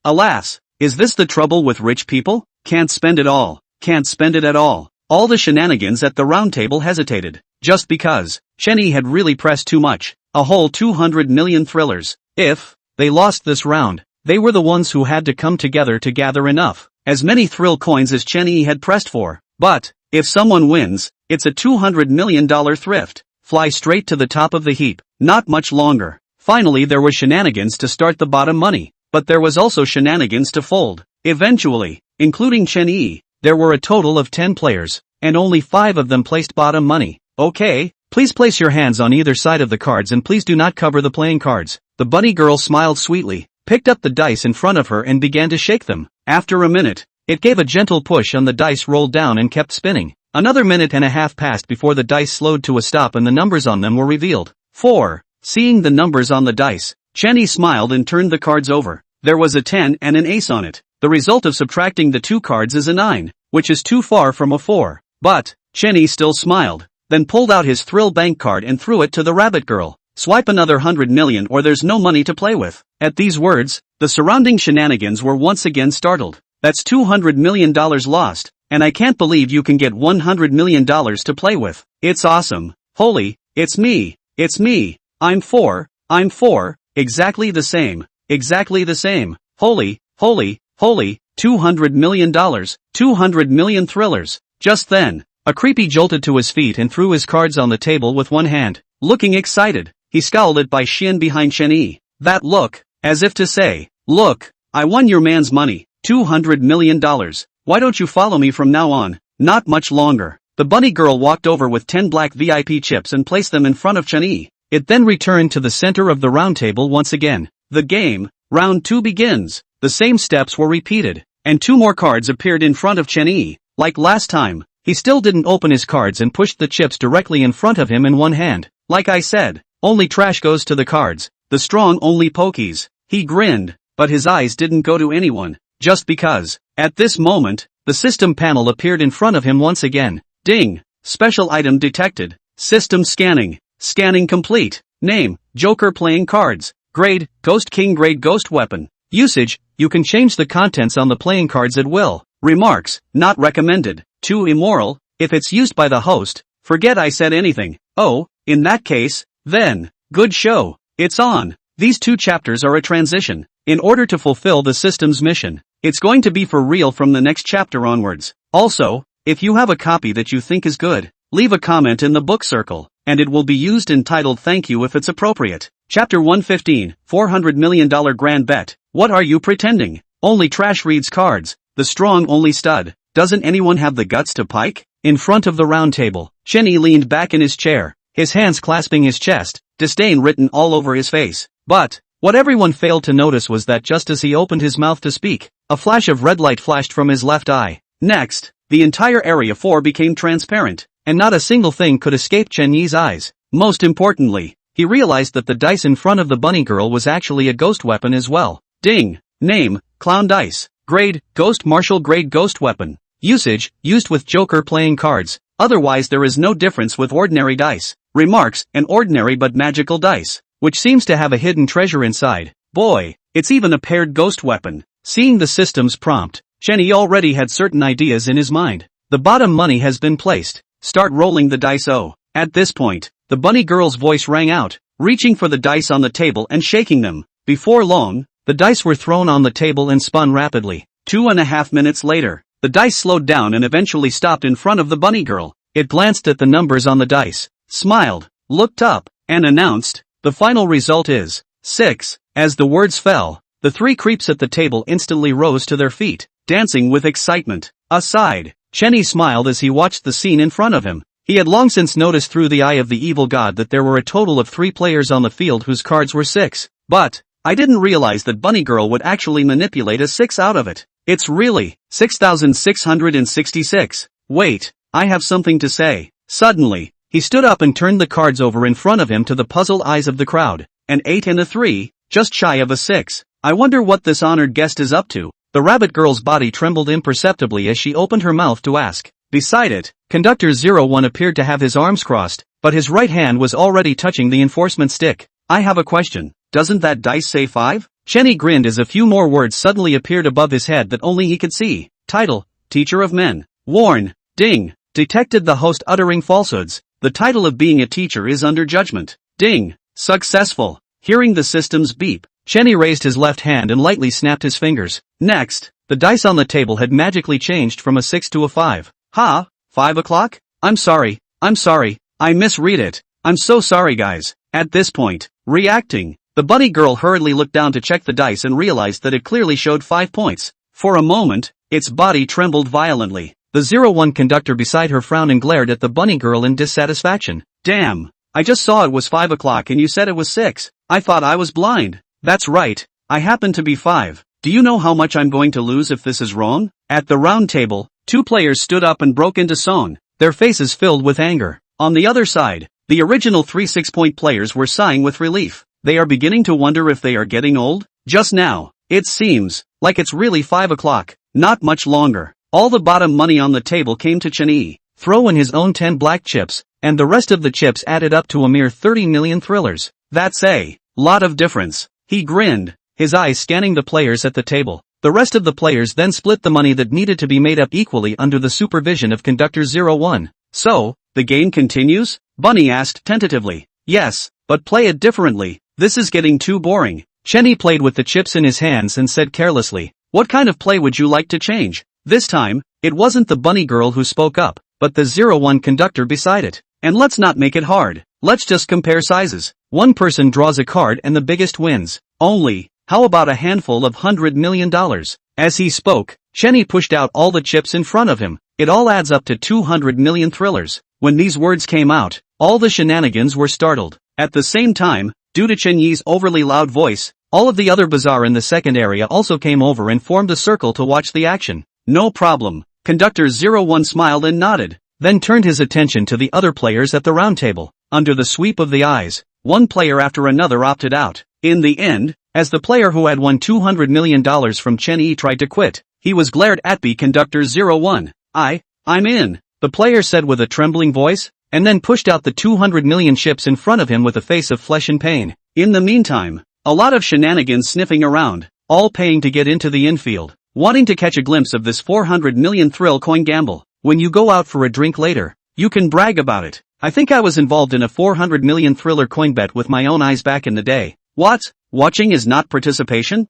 Alas, is this the trouble with rich people? Can't spend it all. Can't spend it at all. All the shenanigans at the round table hesitated. Just because Chen Yi had really pressed too much. A whole 200 million thrillers. If they lost this round, they were the ones who had to come together to gather enough, as many thrill coins as Chen Yi had pressed for. But, if someone wins, it's a $200 million thrift. Fly straight to the top of the heap. Not much longer. Finally there was shenanigans to start the bottom money, but there was also shenanigans to fold. Eventually, including Chen Yi, there were a total of 10 players, and only 5 of them placed bottom money. Okay, please place your hands on either side of the cards and please do not cover the playing cards. The bunny girl smiled sweetly, picked up the dice in front of her and began to shake them. After a minute, it gave a gentle push and the dice rolled down and kept spinning. Another minute and a half passed before the dice slowed to a stop and the numbers on them were revealed. 4. Seeing the numbers on the dice, Chen Yi smiled and turned the cards over. There was a 10 and an ace on it. The result of subtracting the 2 cards is a 9, which is too far from a 4. But, Chen Yi still smiled, then pulled out his Thrill Bank card and threw it to the rabbit girl. Swipe another 100 million or there's no money to play with. At these words, the surrounding shenanigans were once again startled. That's $200 million lost, and I can't believe you can get $100 million to play with. It's awesome. Holy, it's me. I'm 4, exactly the same. Holy, $200 million, 200 million thrillers. Just then, a creepy jolted to his feet and threw his cards on the table with one hand. Looking excited, he scowled at Bai Xian behind Chen Yi. That look, as if to say, look, I won your man's money, $200 million. Why don't you follow me from now on? Not much longer. The bunny girl walked over with 10 black VIP chips and placed them in front of Chen Yi. It then returned to the center of the round table once again. The game, round 2 begins. The same steps were repeated, and 2 more cards appeared in front of Chen Yi. Like last time, he still didn't open his cards and pushed the chips directly in front of him in one hand. Like I said, only trash goes to the cards. the strong only pokies. He grinned, but his eyes didn't go to anyone, just because. At this moment, the system panel appeared in front of him once again. Ding! Special item detected. System scanning. Scanning complete. Name, Joker playing cards. Grade, Ghost King grade ghost weapon. Usage, you can change the contents on the playing cards at will. Remarks, not recommended. Too immoral, if it's used by the host, forget I said anything. Oh, in that case, then, good show. It's on. These 2 chapters are a transition. In order to fulfill the system's mission, it's going to be for real from the next chapter onwards. Also, if you have a copy that you think is good, leave a comment in the book circle, and it will be used in titled thank you if it's appropriate. Chapter 115, $400 million grand bet. What are you pretending? Only trash reads cards, the strong only stud. Doesn't anyone have the guts to pike? In front of the round table, Chenny leaned back in his chair, his hands clasping his chest, disdain written all over his face. But, what everyone failed to notice was that just as he opened his mouth to speak, a flash of red light flashed from his left eye. Next, the entire Area 4 became transparent, and not a single thing could escape Chen Yi's eyes. Most importantly, he realized that the dice in front of the bunny girl was actually a ghost weapon as well. Ding! Name, Clown Dice. Grade, Ghost Martial grade ghost weapon. Usage, used with Joker playing cards. Otherwise there is no difference with ordinary dice. Remarks, an ordinary but magical dice, which seems to have a hidden treasure inside. Boy, it's even a paired ghost weapon. Seeing the system's prompt, Chenny already had certain ideas in his mind. The bottom money has been placed. Start rolling the dice. Oh. At this point, the bunny girl's voice rang out, reaching for the dice on the table and shaking them. Before long, the dice were thrown on the table and spun rapidly. 2.5 minutes later, the dice slowed down and eventually stopped in front of the bunny girl. It glanced at the numbers on the dice, smiled, looked up, and announced, the final result is 6. As the words fell, the 3 creeps at the table instantly rose to their feet, dancing with excitement. Aside, Chenny smiled as he watched the scene in front of him. He had long since noticed through the eye of the evil god that there were a total of 3 players on the field whose cards were 6. But, I didn't realize that Bunny Girl would actually manipulate a 6 out of it. It's really 6,666. Wait, I have something to say. Suddenly, he stood up and turned the cards over in front of him to the puzzled eyes of the crowd. An 8 and a 3, just shy of a 6. I wonder what this honored guest is up to. The rabbit girl's body trembled imperceptibly as she opened her mouth to ask. Beside it, Conductor 01 appeared to have his arms crossed, but his right hand was already touching the enforcement stick. I have a question. Doesn't that dice say 5? Chenny grinned as a few more words suddenly appeared above his head that only he could see. Title, Teacher of Men. Warn, Ding, detected the host uttering falsehoods. The title of being a teacher is under judgment. Ding, successful. Hearing the system's beep, Chenny raised his left hand and lightly snapped his fingers. Next, the dice on the table had magically changed from a 6 to a 5. Ha, 5 o'clock? I'm sorry, I misread it. I'm so sorry guys. At this point, reacting, the bunny girl hurriedly looked down to check the dice and realized that it clearly showed 5 points. For a moment, its body trembled violently. The 01 conductor beside her frowned and glared at the bunny girl in dissatisfaction. Damn, I just saw it was 5 o'clock and you said it was 6. I thought I was blind. That's right, I happen to be 5. Do you know how much I'm going to lose if this is wrong? At the round table, 2 players stood up and broke into song, their faces filled with anger. On the other side, the original 3 6-point players were sighing with relief. They are beginning to wonder if they are getting old. Just now, it seems like it's really 5 o'clock, not much longer. All the bottom money on the table came to Chenny. Throw in his own 10 black chips, and the rest of the chips added up to a mere 30 million thrillers. That's a lot of difference. He grinned, his eyes scanning the players at the table. The rest of the players then split the money that needed to be made up equally under the supervision of Conductor 01. So, the game continues? Bunny asked tentatively. Yes, but play it differently. This is getting too boring. Chenny played with the chips in his hands and said carelessly, what kind of play would you like to change? This time, it wasn't the bunny girl who spoke up, but the 01 conductor beside it. And let's not make it hard. Let's just compare sizes. One person draws a card and the biggest wins. Only, how about a handful of $100 million? As he spoke, Chenny pushed out all the chips in front of him. It all adds up to 200 million thrillers. When these words came out, all the shenanigans were startled. At the same time, due to Chen Yi's overly loud voice, all of the other bazaar in the second area also came over and formed a circle to watch the action. No problem. Conductor 01 smiled and nodded, then turned his attention to the other players at the round table. Under the sweep of the eyes, one player after another opted out. In the end, as the player who had won $200 million from Chen Yi tried to quit, he was glared at by Conductor 01. I'm in, the player said with a trembling voice, and then pushed out the 200 million chips in front of him with a face of flesh and pain. In the meantime, a lot of shenanigans sniffing around, all paying to get into the infield, wanting to catch a glimpse of this 400 million thrill coin gamble. When you go out for a drink later, you can brag about it. I think I was involved in a 400 million thriller coin bet with my own eyes back in the day. What? Watching is not participation?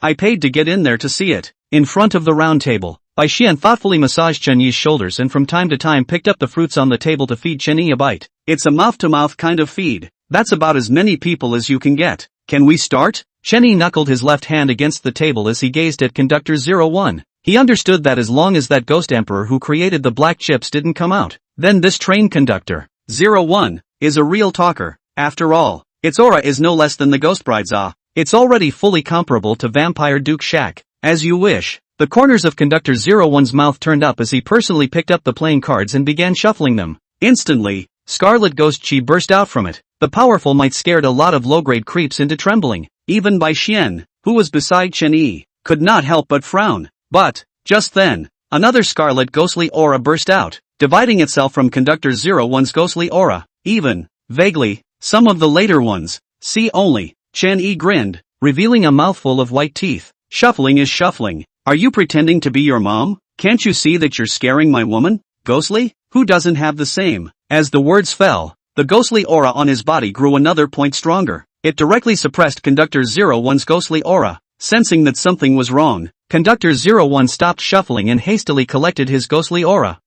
I paid to get in there to see it. In front of the round table, Bai Xian thoughtfully massaged Chen Yi's shoulders and from time to time picked up the fruits on the table to feed Chen Yi a bite. It's a mouth-to-mouth kind of feed. That's about as many people as you can get. Can we start? Chen Yi knuckled his left hand against the table as he gazed at Conductor 01. He understood that as long as that ghost emperor who created the black chips didn't come out, then this train Conductor 01 is a real talker. After all, its aura is no less than the ghost bride's awe. It's already fully comparable to Vampire Duke Shaq. As you wish. The corners of Conductor 01's mouth turned up as he personally picked up the playing cards and began shuffling them. Instantly, scarlet ghost chi burst out from it. The powerful might scared a lot of low-grade creeps into trembling. Even Bai Xian, who was beside Chen Yi, could not help but frown. But, just then, another scarlet ghostly aura burst out, dividing itself from Conductor 01's ghostly aura. Even, vaguely, some of the later ones. See only. Chen Yi grinned, revealing a mouthful of white teeth. Shuffling is shuffling. Are you pretending to be your mom? Can't you see that you're scaring my woman? Ghostly? Who doesn't have the same? As the words fell, the ghostly aura on his body grew another point stronger. It directly suppressed Conductor 01's ghostly aura. Sensing that something was wrong, Conductor 01 stopped shuffling and hastily collected his ghostly aura.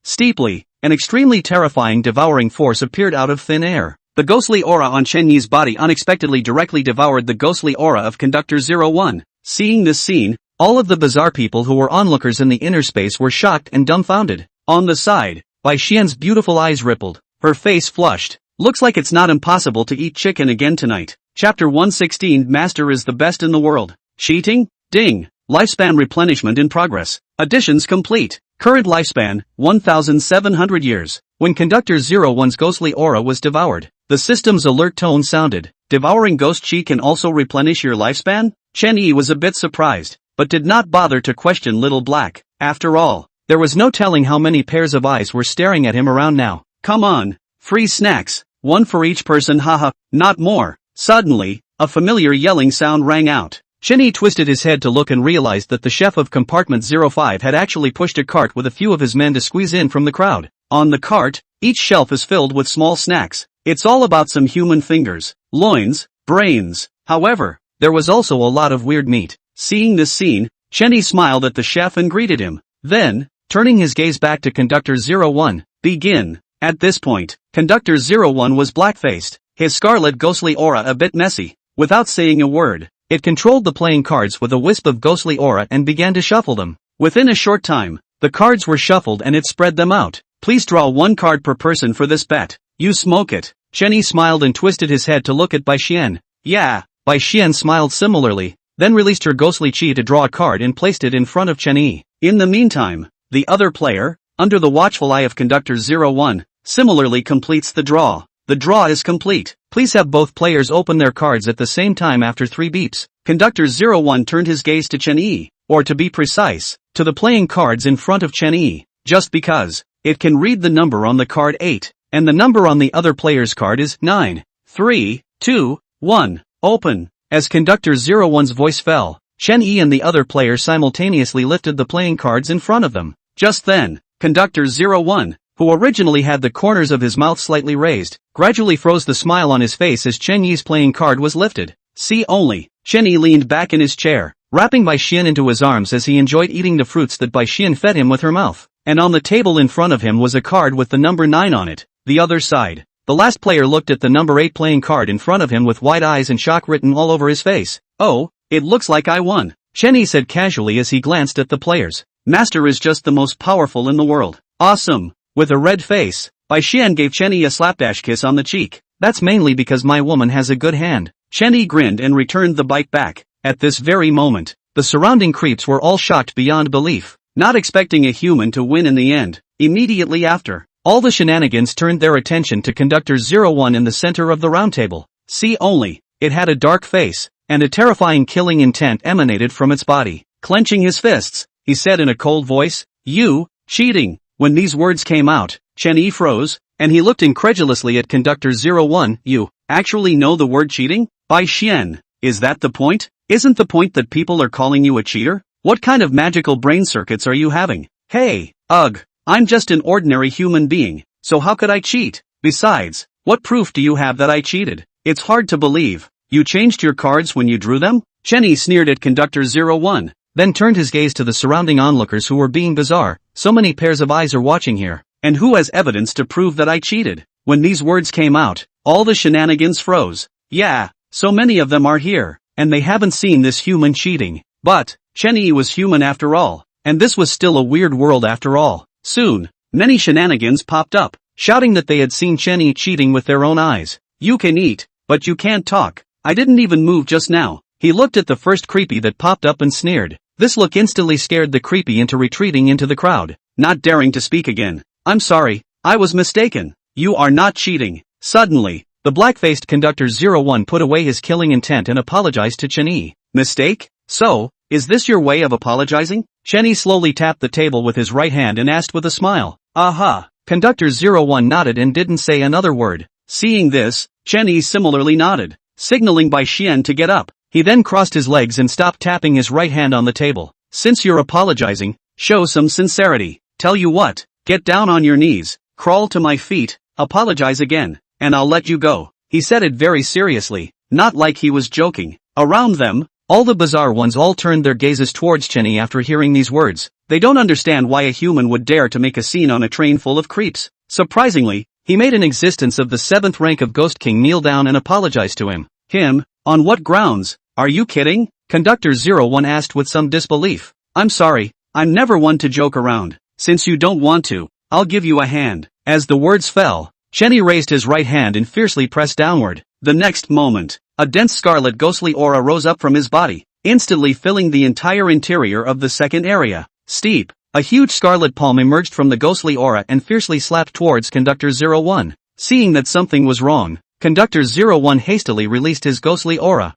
Steeply, an extremely terrifying devouring force appeared out of thin air. The ghostly aura on Chen Yi's body unexpectedly directly devoured the ghostly aura of Conductor 01. Seeing this scene, all of the bizarre people who were onlookers in the inner space were shocked and dumbfounded. On the side, Bai Xian's beautiful eyes rippled. Her face flushed. Looks like it's not impossible to eat chicken again tonight. Chapter 116 Master is the best in the world. Cheating? Ding. Lifespan replenishment in progress. Additions complete. Current lifespan, 1,700 years. When Conductor 01's ghostly aura was devoured, the system's alert tone sounded. Devouring ghost chi can also replenish your lifespan? Chen Yi was a bit surprised, but did not bother to question Little Black. After all, there was no telling how many pairs of eyes were staring at him around now. Come on. Free snacks. One for each person, haha, not more. Suddenly, a familiar yelling sound rang out. Chen Yi twisted his head to look and realized that the chef of compartment 05 had actually pushed a cart with a few of his men to squeeze in from the crowd. On the cart, each shelf is filled with small snacks. It's all about some human fingers, loins, brains. However, there was also a lot of weird meat. Seeing this scene, Chen Yi smiled at the chef and greeted him. Then, turning his gaze back to Conductor 01, begin. At this point, Conductor 01 was black-faced, his scarlet ghostly aura a bit messy. Without saying a word, it controlled the playing cards with a wisp of ghostly aura and began to shuffle them. Within a short time, the cards were shuffled and it spread them out. Please draw one card per person for this bet. You smoke it. Chen Yi smiled and twisted his head to look at Bai Xian. Yeah. Bai Xian smiled similarly, then released her ghostly chi to draw a card and placed it in front of Chen Yi. In the meantime, the other player, under the watchful eye of Conductor 01, similarly completes the draw. The draw is complete. Please have both players open their cards at the same time after 3 beeps. Conductor 01 turned his gaze to Chen Yi, or to be precise, to the playing cards in front of Chen Yi, just because it can read the number on the card 8, and the number on the other player's card is 9. 3, 2, 1, open. As Conductor 01's voice fell, Chen Yi and the other player simultaneously lifted the playing cards in front of them. Just then, Conductor 01, who originally had the corners of his mouth slightly raised, gradually froze the smile on his face as Chen Yi's playing card was lifted. See only. Chen Yi leaned back in his chair, wrapping Bai Xian into his arms as he enjoyed eating the fruits that Bai Xian fed him with her mouth. And on the table in front of him was a card with the number 9 on it. The other side. The last player looked at the number 8 playing card in front of him with wide eyes and shock written all over his face. Oh, it looks like I won, Chen Yi said casually as he glanced at the players. Master is just the most powerful in the world. Awesome. With a red face, Bai Xian gave Chen Yi a slapdash kiss on the cheek. That's mainly because my woman has a good hand. Chen Yi grinned and returned the bite back. At this very moment, the surrounding creeps were all shocked beyond belief, not expecting a human to win in the end. Immediately after, All the shenanigans turned their attention to Conductor 01 in the center of the round table. See only, it had a dark face, and a terrifying killing intent emanated from its body. Clenching his fists, he said in a cold voice, "You, cheating." When these words came out, Chen Yi froze, and he looked incredulously at Conductor 01. "You actually know the word cheating? Bai Xian, is that the point? Isn't the point that people are calling you a cheater? What kind of magical brain circuits are you having? Hey, ugh, I'm just an ordinary human being, so how could I cheat? Besides, what proof do you have that I cheated? It's hard to believe. You changed your cards when you drew them?" Chen Yi sneered at Conductor 01, then turned his gaze to the surrounding onlookers who were being bizarre. "So many pairs of eyes are watching here, and who has evidence to prove that I cheated?" When these words came out, all the shenanigans froze. Yeah, so many of them are here, and they haven't seen this human cheating. But Chen Yi was human after all, and this was still a weird world after all. Soon, many shenanigans popped up, shouting that they had seen Chen Yi cheating with their own eyes. "You can eat, but you can't talk. I didn't even move just now." He looked at the first creepy that popped up and sneered. This look instantly scared the creepy into retreating into the crowd, not daring to speak again. "I'm sorry, I was mistaken. You are not cheating." Suddenly, the black-faced Conductor 01 put away his killing intent and apologized to Chen Yi. "Mistake? So, is this your way of apologizing?" Chen Yi slowly tapped the table with his right hand and asked with a smile. "Aha." Conductor 01 nodded and didn't say another word. Seeing this, Chen Yi similarly nodded, signaling Bai Xian to get up. He then crossed his legs and stopped tapping his right hand on the table. "Since you're apologizing, show some sincerity. Tell you what, get down on your knees, crawl to my feet, apologize again, and I'll let you go." He said it very seriously, not like he was joking. Around them, all the bizarre ones all turned their gazes towards Chen Yi after hearing these words. They don't understand why a human would dare to make a scene on a train full of creeps. Surprisingly, he made an existence of the 7th rank of Ghost King kneel down and apologize to him. Him? On what grounds? Are you kidding? Conductor 01 asked with some disbelief. "I'm sorry, I'm never one to joke around. Since you don't want to, I'll give you a hand." As the words fell, Chen Yi raised his right hand and fiercely pressed downward. The next moment, a dense scarlet ghostly aura rose up from his body, instantly filling the entire interior of the second area. Steep, a huge scarlet palm emerged from the ghostly aura and fiercely slapped towards Conductor 01. Seeing that something was wrong, Conductor 01 hastily released his ghostly aura.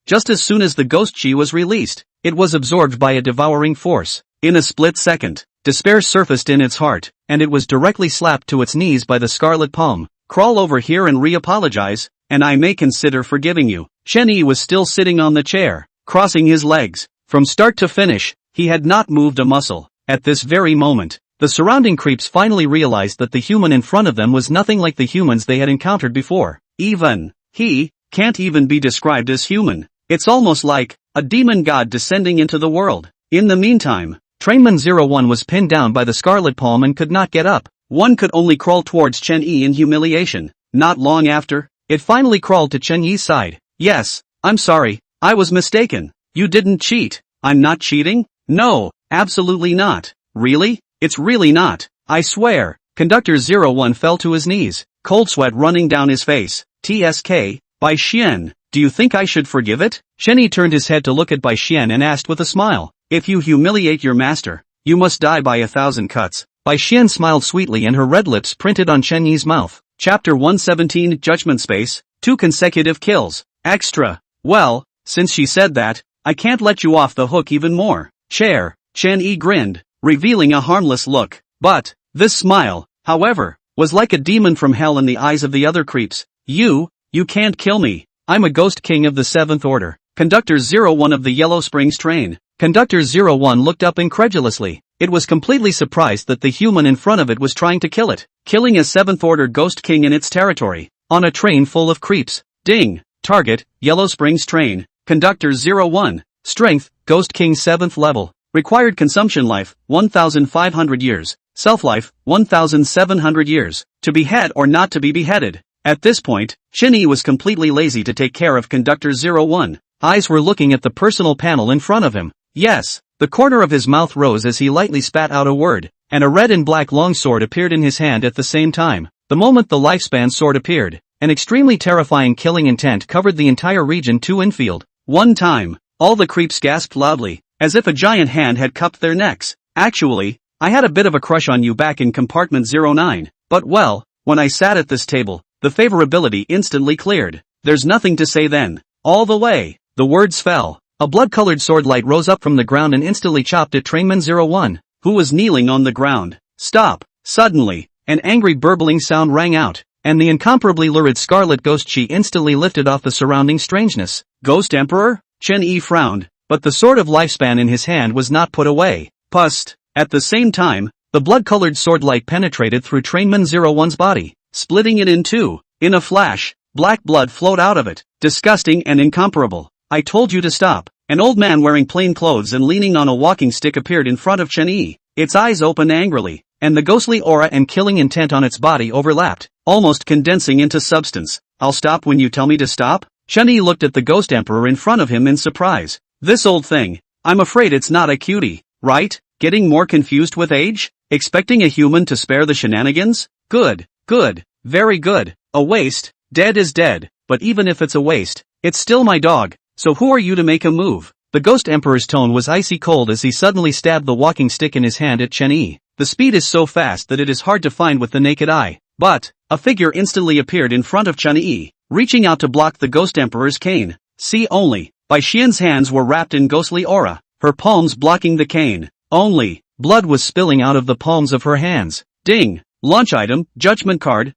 Just as soon as the ghost chi was released, it was absorbed by a devouring force. In a split second, despair surfaced in its heart, and it was directly slapped to its knees by the scarlet palm. "Crawl over here and re-apologize, and I may consider forgiving you." Chen Yi was still sitting on the chair, crossing his legs. From start to finish, he had not moved a muscle. At this very moment, the surrounding creeps finally realized that the human in front of them was nothing like the humans they had encountered before. Even he can't even be described as human. It's almost like a demon god descending into the world. In the meantime, Trainman 01 was pinned down by the scarlet palm and could not get up. One could only crawl towards Chen Yi in humiliation. Not long after, it finally crawled to Chen Yi's side. "Yes, I'm sorry, I was mistaken. You didn't cheat." "I'm not cheating? No, absolutely not." "Really? It's really not. I swear." Conductor 01 fell to his knees, cold sweat running down his face. "TSK, Bai Xian, do you think I should forgive it?" Chen Yi turned his head to look at Bai Xian and asked with a smile. "If you humiliate your master, you must die by 1,000 cuts." Bai Xian smiled sweetly and her red lips printed on Chen Yi's mouth. Chapter 117 Judgment Space, 2 consecutive kills. Extra. "Well, since she said that, I can't let you off the hook even more." "Chair." Chen Yi grinned, revealing a harmless look. But this smile, however, was like a demon from hell in the eyes of the other creeps. You can't kill me. I'm a ghost king of the 7th order." Conductor 01 of the Yellow Springs train. Conductor 01 looked up incredulously. It was completely surprised that the human in front of it was trying to kill it, killing a 7th order ghost king in its territory, on a train full of creeps. Ding! Target, Yellow Springs train. Conductor 01. Strength, Ghost King 7th level. Required consumption life, 1,500 years. Self-life, 1,700 years. To behead or not to be beheaded. At this point, Chen Yi was completely lazy to take care of Conductor 01. Eyes were looking at the personal panel in front of him. Yes, the corner of his mouth rose as he lightly spat out a word, and a red and black longsword appeared in his hand at the same time. The moment the lifespan sword appeared, an extremely terrifying killing intent covered the entire region to infield. One time, all the creeps gasped loudly, as if a giant hand had cupped their necks. Actually, I had a bit of a crush on you back in compartment 09, but well, when I sat at this table, the favorability instantly cleared. There's nothing to say then. All the way. The words fell. A blood-colored sword light rose up from the ground and instantly chopped at Trainman 01, who was kneeling on the ground. Stop. Suddenly, an angry burbling sound rang out, and the incomparably lurid scarlet ghost chi instantly lifted off the surrounding strangeness. Ghost Emperor? Chen Yi frowned, but the sword of lifespan in his hand was not put away. Pust. At the same time, the blood-colored sword light penetrated through Trainman 01's body, splitting it in two. In a flash, black blood flowed out of it, disgusting and incomparable. I told you to stop. An old man wearing plain clothes and leaning on a walking stick appeared in front of Chen Yi. Its eyes opened angrily, and the ghostly aura and killing intent on its body overlapped, almost condensing into substance. I'll stop when you tell me to stop? Chen Yi looked at the Ghost Emperor in front of him in surprise. This old thing. I'm afraid it's not a cutie, right? Getting more confused with age? Expecting a human to spare the shenanigans? Good, good, very good. A waste, dead is dead, but even if it's a waste, it's still my dog, so who are you to make a move? The Ghost Emperor's tone was icy cold as he suddenly stabbed the walking stick in his hand at Chen Yi. The speed is so fast that it is hard to find with the naked eye, but a figure instantly appeared in front of Chen Yi, reaching out to block the Ghost Emperor's cane. See only, Bai Xian's hands were wrapped in ghostly aura, her palms blocking the cane. Only, blood was spilling out of the palms of her hands. Ding! Launch item, judgment card,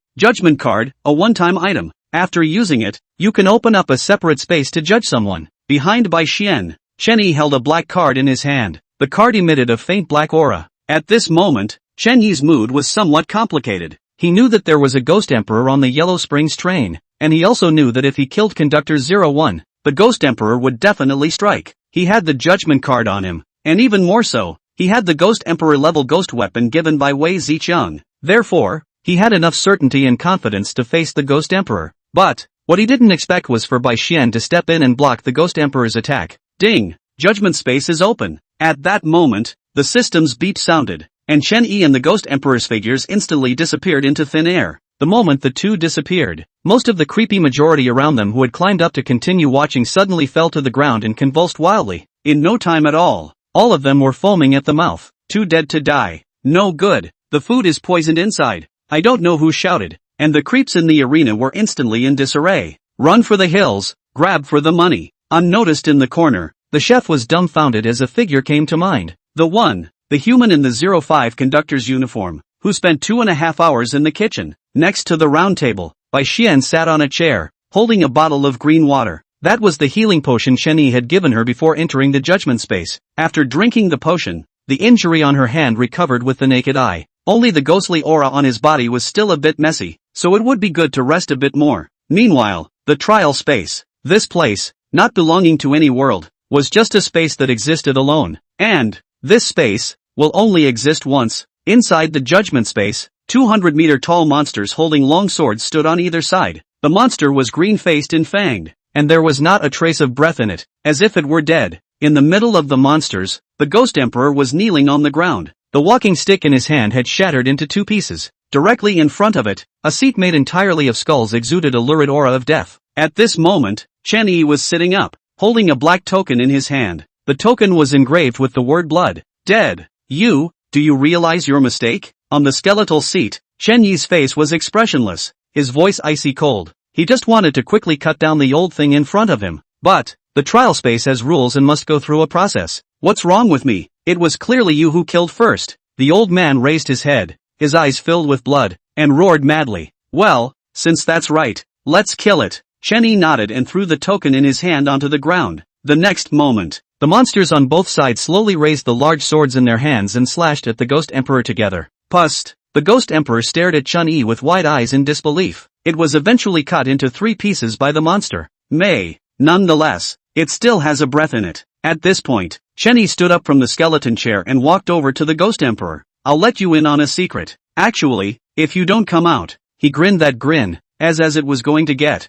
a one-time item. After using it, you can open up a separate space to judge someone. Behind Bai Xian, Chen Yi held a black card in his hand. The card emitted a faint black aura. At this moment, Chen Yi's mood was somewhat complicated. He knew that there was a Ghost Emperor on the Yellow Springs train, and he also knew that if he killed Conductor 01, the Ghost Emperor would definitely strike. He had the judgment card on him, and even more so, he had the Ghost Emperor level ghost weapon given by Wei Zicheng. Therefore, he had enough certainty and confidence to face the Ghost Emperor. But what he didn't expect was for Bai Xian to step in and block the Ghost Emperor's attack. Ding! Judgment space is open. At that moment, the system's beep sounded, and Chen Yi and the Ghost Emperor's figures instantly disappeared into thin air. The moment the two disappeared, most of the creepy majority around them who had climbed up to continue watching suddenly fell to the ground and convulsed wildly. In no time at all of them were foaming at the mouth. Too dead to die. No good. The food is poisoned inside. I don't know who shouted, and the creeps in the arena were instantly in disarray. Run for the hills, grab for the money. Unnoticed in the corner, the chef was dumbfounded as a figure came to mind. The human in the 05 conductor's uniform, who spent 2.5 hours in the kitchen. Next to the round table, Bai Xian sat on a chair, holding a bottle of green water. That was the healing potion Chen Yi had given her before entering the judgment space. After drinking the potion, the injury on her hand recovered with the naked eye. Only the ghostly aura on his body was still a bit messy, so it would be good to rest a bit more. Meanwhile, the trial space. This place, not belonging to any world, was just a space that existed alone. And this space will only exist once. Inside the judgment space, 200-meter-tall monsters holding long swords stood on either side. The monster was green-faced and fanged, and there was not a trace of breath in it, as if it were dead. In the middle of the monsters, the Ghost Emperor was kneeling on the ground. The walking stick in his hand had shattered into 2 pieces. Directly in front of it, a seat made entirely of skulls exuded a lurid aura of death. At this moment, Chen Yi was sitting up, holding a black token in his hand. The token was engraved with the word blood. Dead. Do you realize your mistake? On the skeletal seat, Chen Yi's face was expressionless, his voice icy cold. He just wanted to quickly cut down the old thing in front of him. But the trial space has rules and must go through a process. What's wrong with me? It was clearly you who killed first. The old man raised his head, his eyes filled with blood, and roared madly. Well, since that's right, let's kill it. Chen Yi nodded and threw the token in his hand onto the ground. The next moment, the monsters on both sides slowly raised the large swords in their hands and slashed at the Ghost Emperor together. Pust! The Ghost Emperor stared at Chen Yi with wide eyes in disbelief. It was eventually cut into 3 pieces by the monster. Nonetheless, it still has a breath in it. At this point, Chen Yi stood up from the skeleton chair and walked over to the Ghost Emperor. I'll let you in on a secret. Actually, if you don't come out. He grinned that grin, as it was going to get.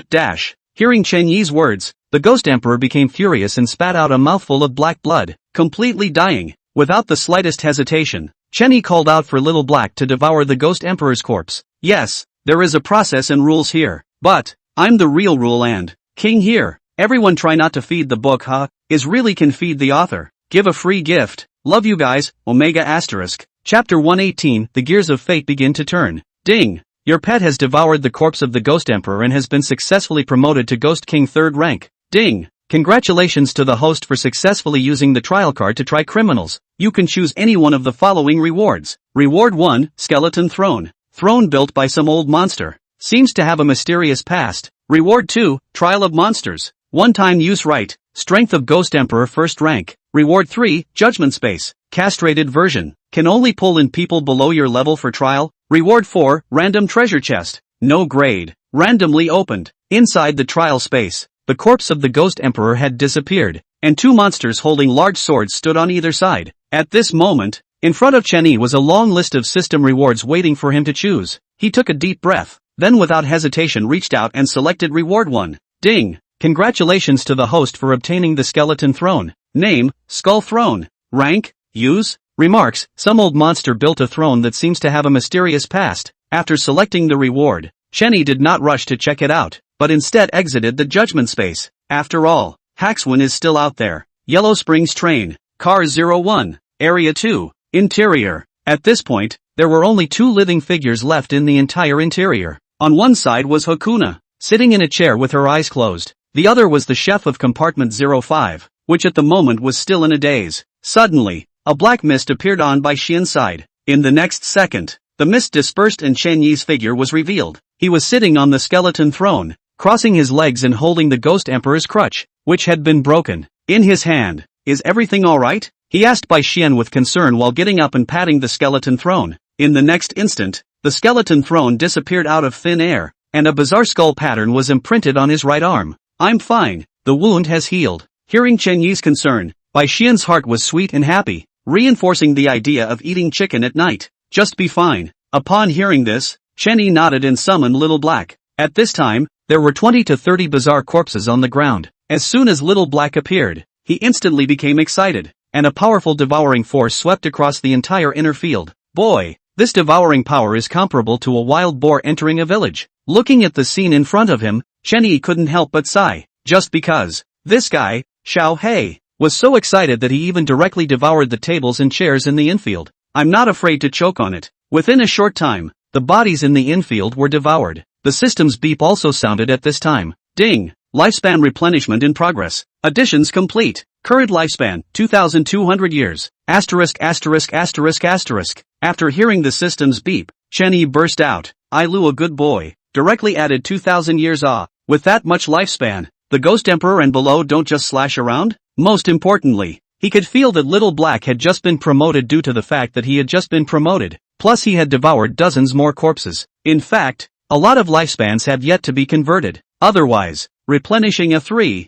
Dash. Hearing Chen Yi's words, the Ghost Emperor became furious and spat out a mouthful of black blood, completely dying. Without the slightest hesitation, Chen Yi called out for Little Black to devour the Ghost Emperor's corpse. Yes, there is a process and rules here, but I'm the real rule and king here. Everyone try not to feed the book, is really can feed the author. Give a free gift. Love you guys, Omega asterisk. Chapter 118, The Gears of Fate Begin to Turn. Ding! Your pet has devoured the corpse of the Ghost Emperor and has been successfully promoted to Ghost King 3rd rank. Ding! Congratulations to the host for successfully using the trial card to try criminals. You can choose any one of the following rewards. Reward 1, Skeleton Throne. Throne built by some old monster. Seems to have a mysterious past. Reward 2, Trial of Monsters. One-time use right. Strength of Ghost Emperor 1st rank. Reward 3, Judgment Space. Castrated version. Can only pull in people below your level for trial. Reward 4, Random Treasure Chest. No grade. Randomly opened. Inside the trial space, the corpse of the Ghost Emperor had disappeared, and 2 monsters holding large swords stood on either side. At this moment, in front of Chen Yi was a long list of system rewards waiting for him to choose. He took a deep breath, then without hesitation reached out and selected Reward 1. Ding! Congratulations to the host for obtaining the Skeleton Throne. Name, Skull Throne. Rank, Use. Remarks, some old monster built a throne that seems to have a mysterious past. After selecting the reward, Chen Yi did not rush to check it out, but instead exited the judgment space. After all, Haxwin is still out there. Yellow Springs Train. Car 01. Area 2. Interior. At this point, there were only 2 living figures left in the entire interior. On one side was Hakuna, sitting in a chair with her eyes closed. The other was the chef of compartment 05, which at the moment was still in a daze. Suddenly, a black mist appeared on by Xian's side. In the next second, the mist dispersed and Chen Yi's figure was revealed. He was sitting on the skeleton throne, crossing his legs and holding the Ghost Emperor's crutch, which had been broken, in his hand. Is everything alright? He asked by Xian with concern while getting up and patting the skeleton throne. In the next instant, the skeleton throne disappeared out of thin air, and a bizarre skull pattern was imprinted on his right arm. I'm fine, the wound has healed. Hearing Chen Yi's concern, Bai Xian's heart was sweet and happy, reinforcing the idea of eating chicken at night. Just be fine. Upon hearing this, Chen Yi nodded and summoned Little Black. At this time, there were 20 to 30 bizarre corpses on the ground. As soon as Little Black appeared, he instantly became excited, and a powerful devouring force swept across the entire inner field. Boy, this devouring power is comparable to a wild boar entering a village. Looking at the scene in front of him, Chen Yi couldn't help but sigh, just because. This guy, Xiao Hei, was so excited that he even directly devoured the tables and chairs in the infield. I'm not afraid to choke on it. Within a short time, the bodies in the infield were devoured. The system's beep also sounded at this time. Ding! Lifespan replenishment in progress. Additions complete. Current lifespan, 2,200 years. Asterisk asterisk asterisk asterisk. After hearing the system's beep, Chen Yi burst out. I Lu a good boy. Directly added 2,000 years with that much lifespan, the Ghost Emperor and below don't just slash around? Most importantly, he could feel that Little Black had just been promoted due to the fact that he had just been promoted, plus he had devoured dozens more corpses. In fact, a lot of lifespans have yet to be converted. Otherwise, replenishing a 3,000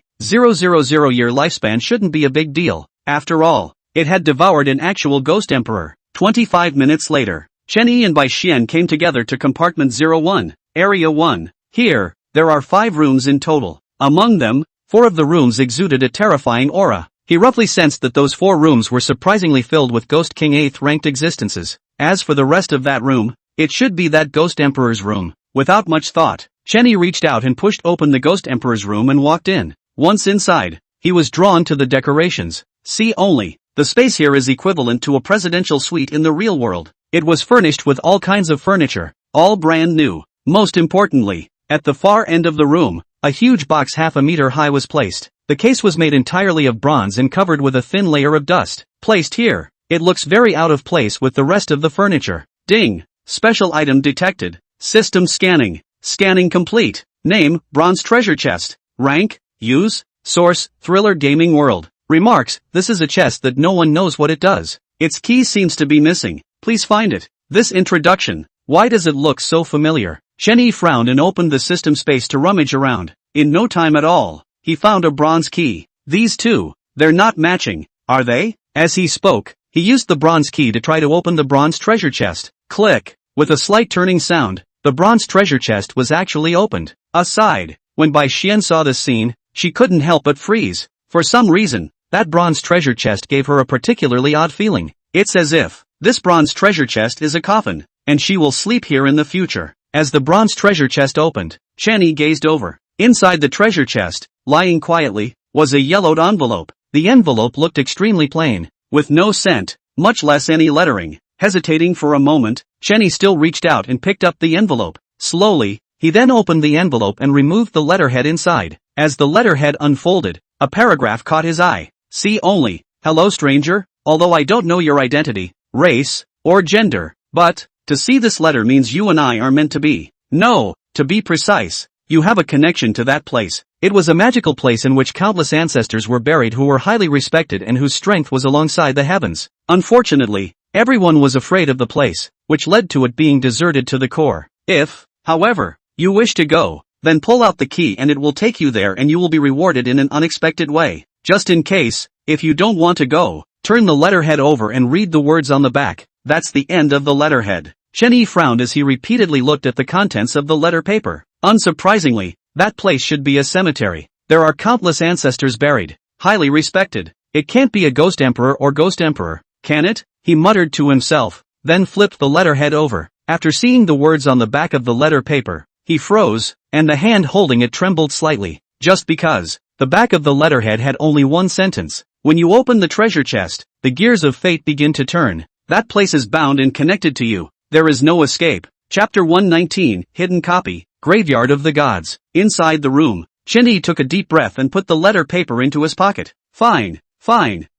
year lifespan shouldn't be a big deal. After all, it had devoured an actual Ghost Emperor. 25 minutes later, Chen Yi and Bai Xian came together to compartment 01, area 1. Here, there are 5 rooms in total. Among them, 4 of the rooms exuded a terrifying aura. He roughly sensed that those 4 rooms were surprisingly filled with Ghost King 8th ranked existences. As for the rest of that room, it should be that Ghost Emperor's room. Without much thought, Chen Yi reached out and pushed open the Ghost Emperor's room and walked in. Once inside, he was drawn to the decorations. See only, the space here is equivalent to a presidential suite in the real world. It was furnished with all kinds of furniture, all brand new. Most importantly, at the far end of the room, a huge box half a meter high was placed. The case was made entirely of bronze and covered with a thin layer of dust. Placed here, it looks very out of place with the rest of the furniture. Ding! Special item detected. System scanning. Scanning complete. Name, Bronze Treasure Chest. Rank, Use, Source, Thriller Gaming World. Remarks, this is a chest that no one knows what it does. Its key seems to be missing. Please find it. This introduction. Why does it look so familiar? Chen Yi frowned and opened the system space to rummage around. In no time at all, he found a bronze key. These two, they're not matching, are they? As he spoke, he used the bronze key to try to open the bronze treasure chest. Click! With a slight turning sound, the bronze treasure chest was actually opened. Aside, when Bai Xian saw this scene, she couldn't help but freeze. For some reason, that bronze treasure chest gave her a particularly odd feeling. It's as if this bronze treasure chest is a coffin, and she will sleep here in the future. As the bronze treasure chest opened, Chen Yi gazed over. Inside the treasure chest, lying quietly, was a yellowed envelope. The envelope looked extremely plain, with no scent, much less any lettering. Hesitating for a moment, Chenny still reached out and picked up the envelope. Slowly, he then opened the envelope and removed the letterhead inside. As the letterhead unfolded, a paragraph caught his eye. See only, "Hello stranger, although I don't know your identity, race, or gender, but, to see this letter means you and I are meant to be. No, to be precise, you have a connection to that place." It was a magical place in which countless ancestors were buried who were highly respected and whose strength was alongside the heavens. Unfortunately, everyone was afraid of the place, which led to it being deserted to the core. If, however, you wish to go, then pull out the key and it will take you there and you will be rewarded in an unexpected way. Just in case, if you don't want to go, turn the letterhead over and read the words on the back. That's the end of the letterhead. Chenny frowned as he repeatedly looked at the contents of the letter paper. Unsurprisingly, that place should be a cemetery. There are countless ancestors buried, highly respected. It can't be a ghost emperor or ghost emperor, can it? He muttered to himself, then flipped the letterhead over. After seeing the words on the back of the letter paper, he froze, and the hand holding it trembled slightly. Just because, the back of the letterhead had only one sentence. When you open the treasure chest, the gears of fate begin to turn. That place is bound and connected to you. There is no escape. Chapter 119, Hidden Copy, Graveyard of the Gods. Inside the room, Chenny took a deep breath and put the letter paper into his pocket. Fine.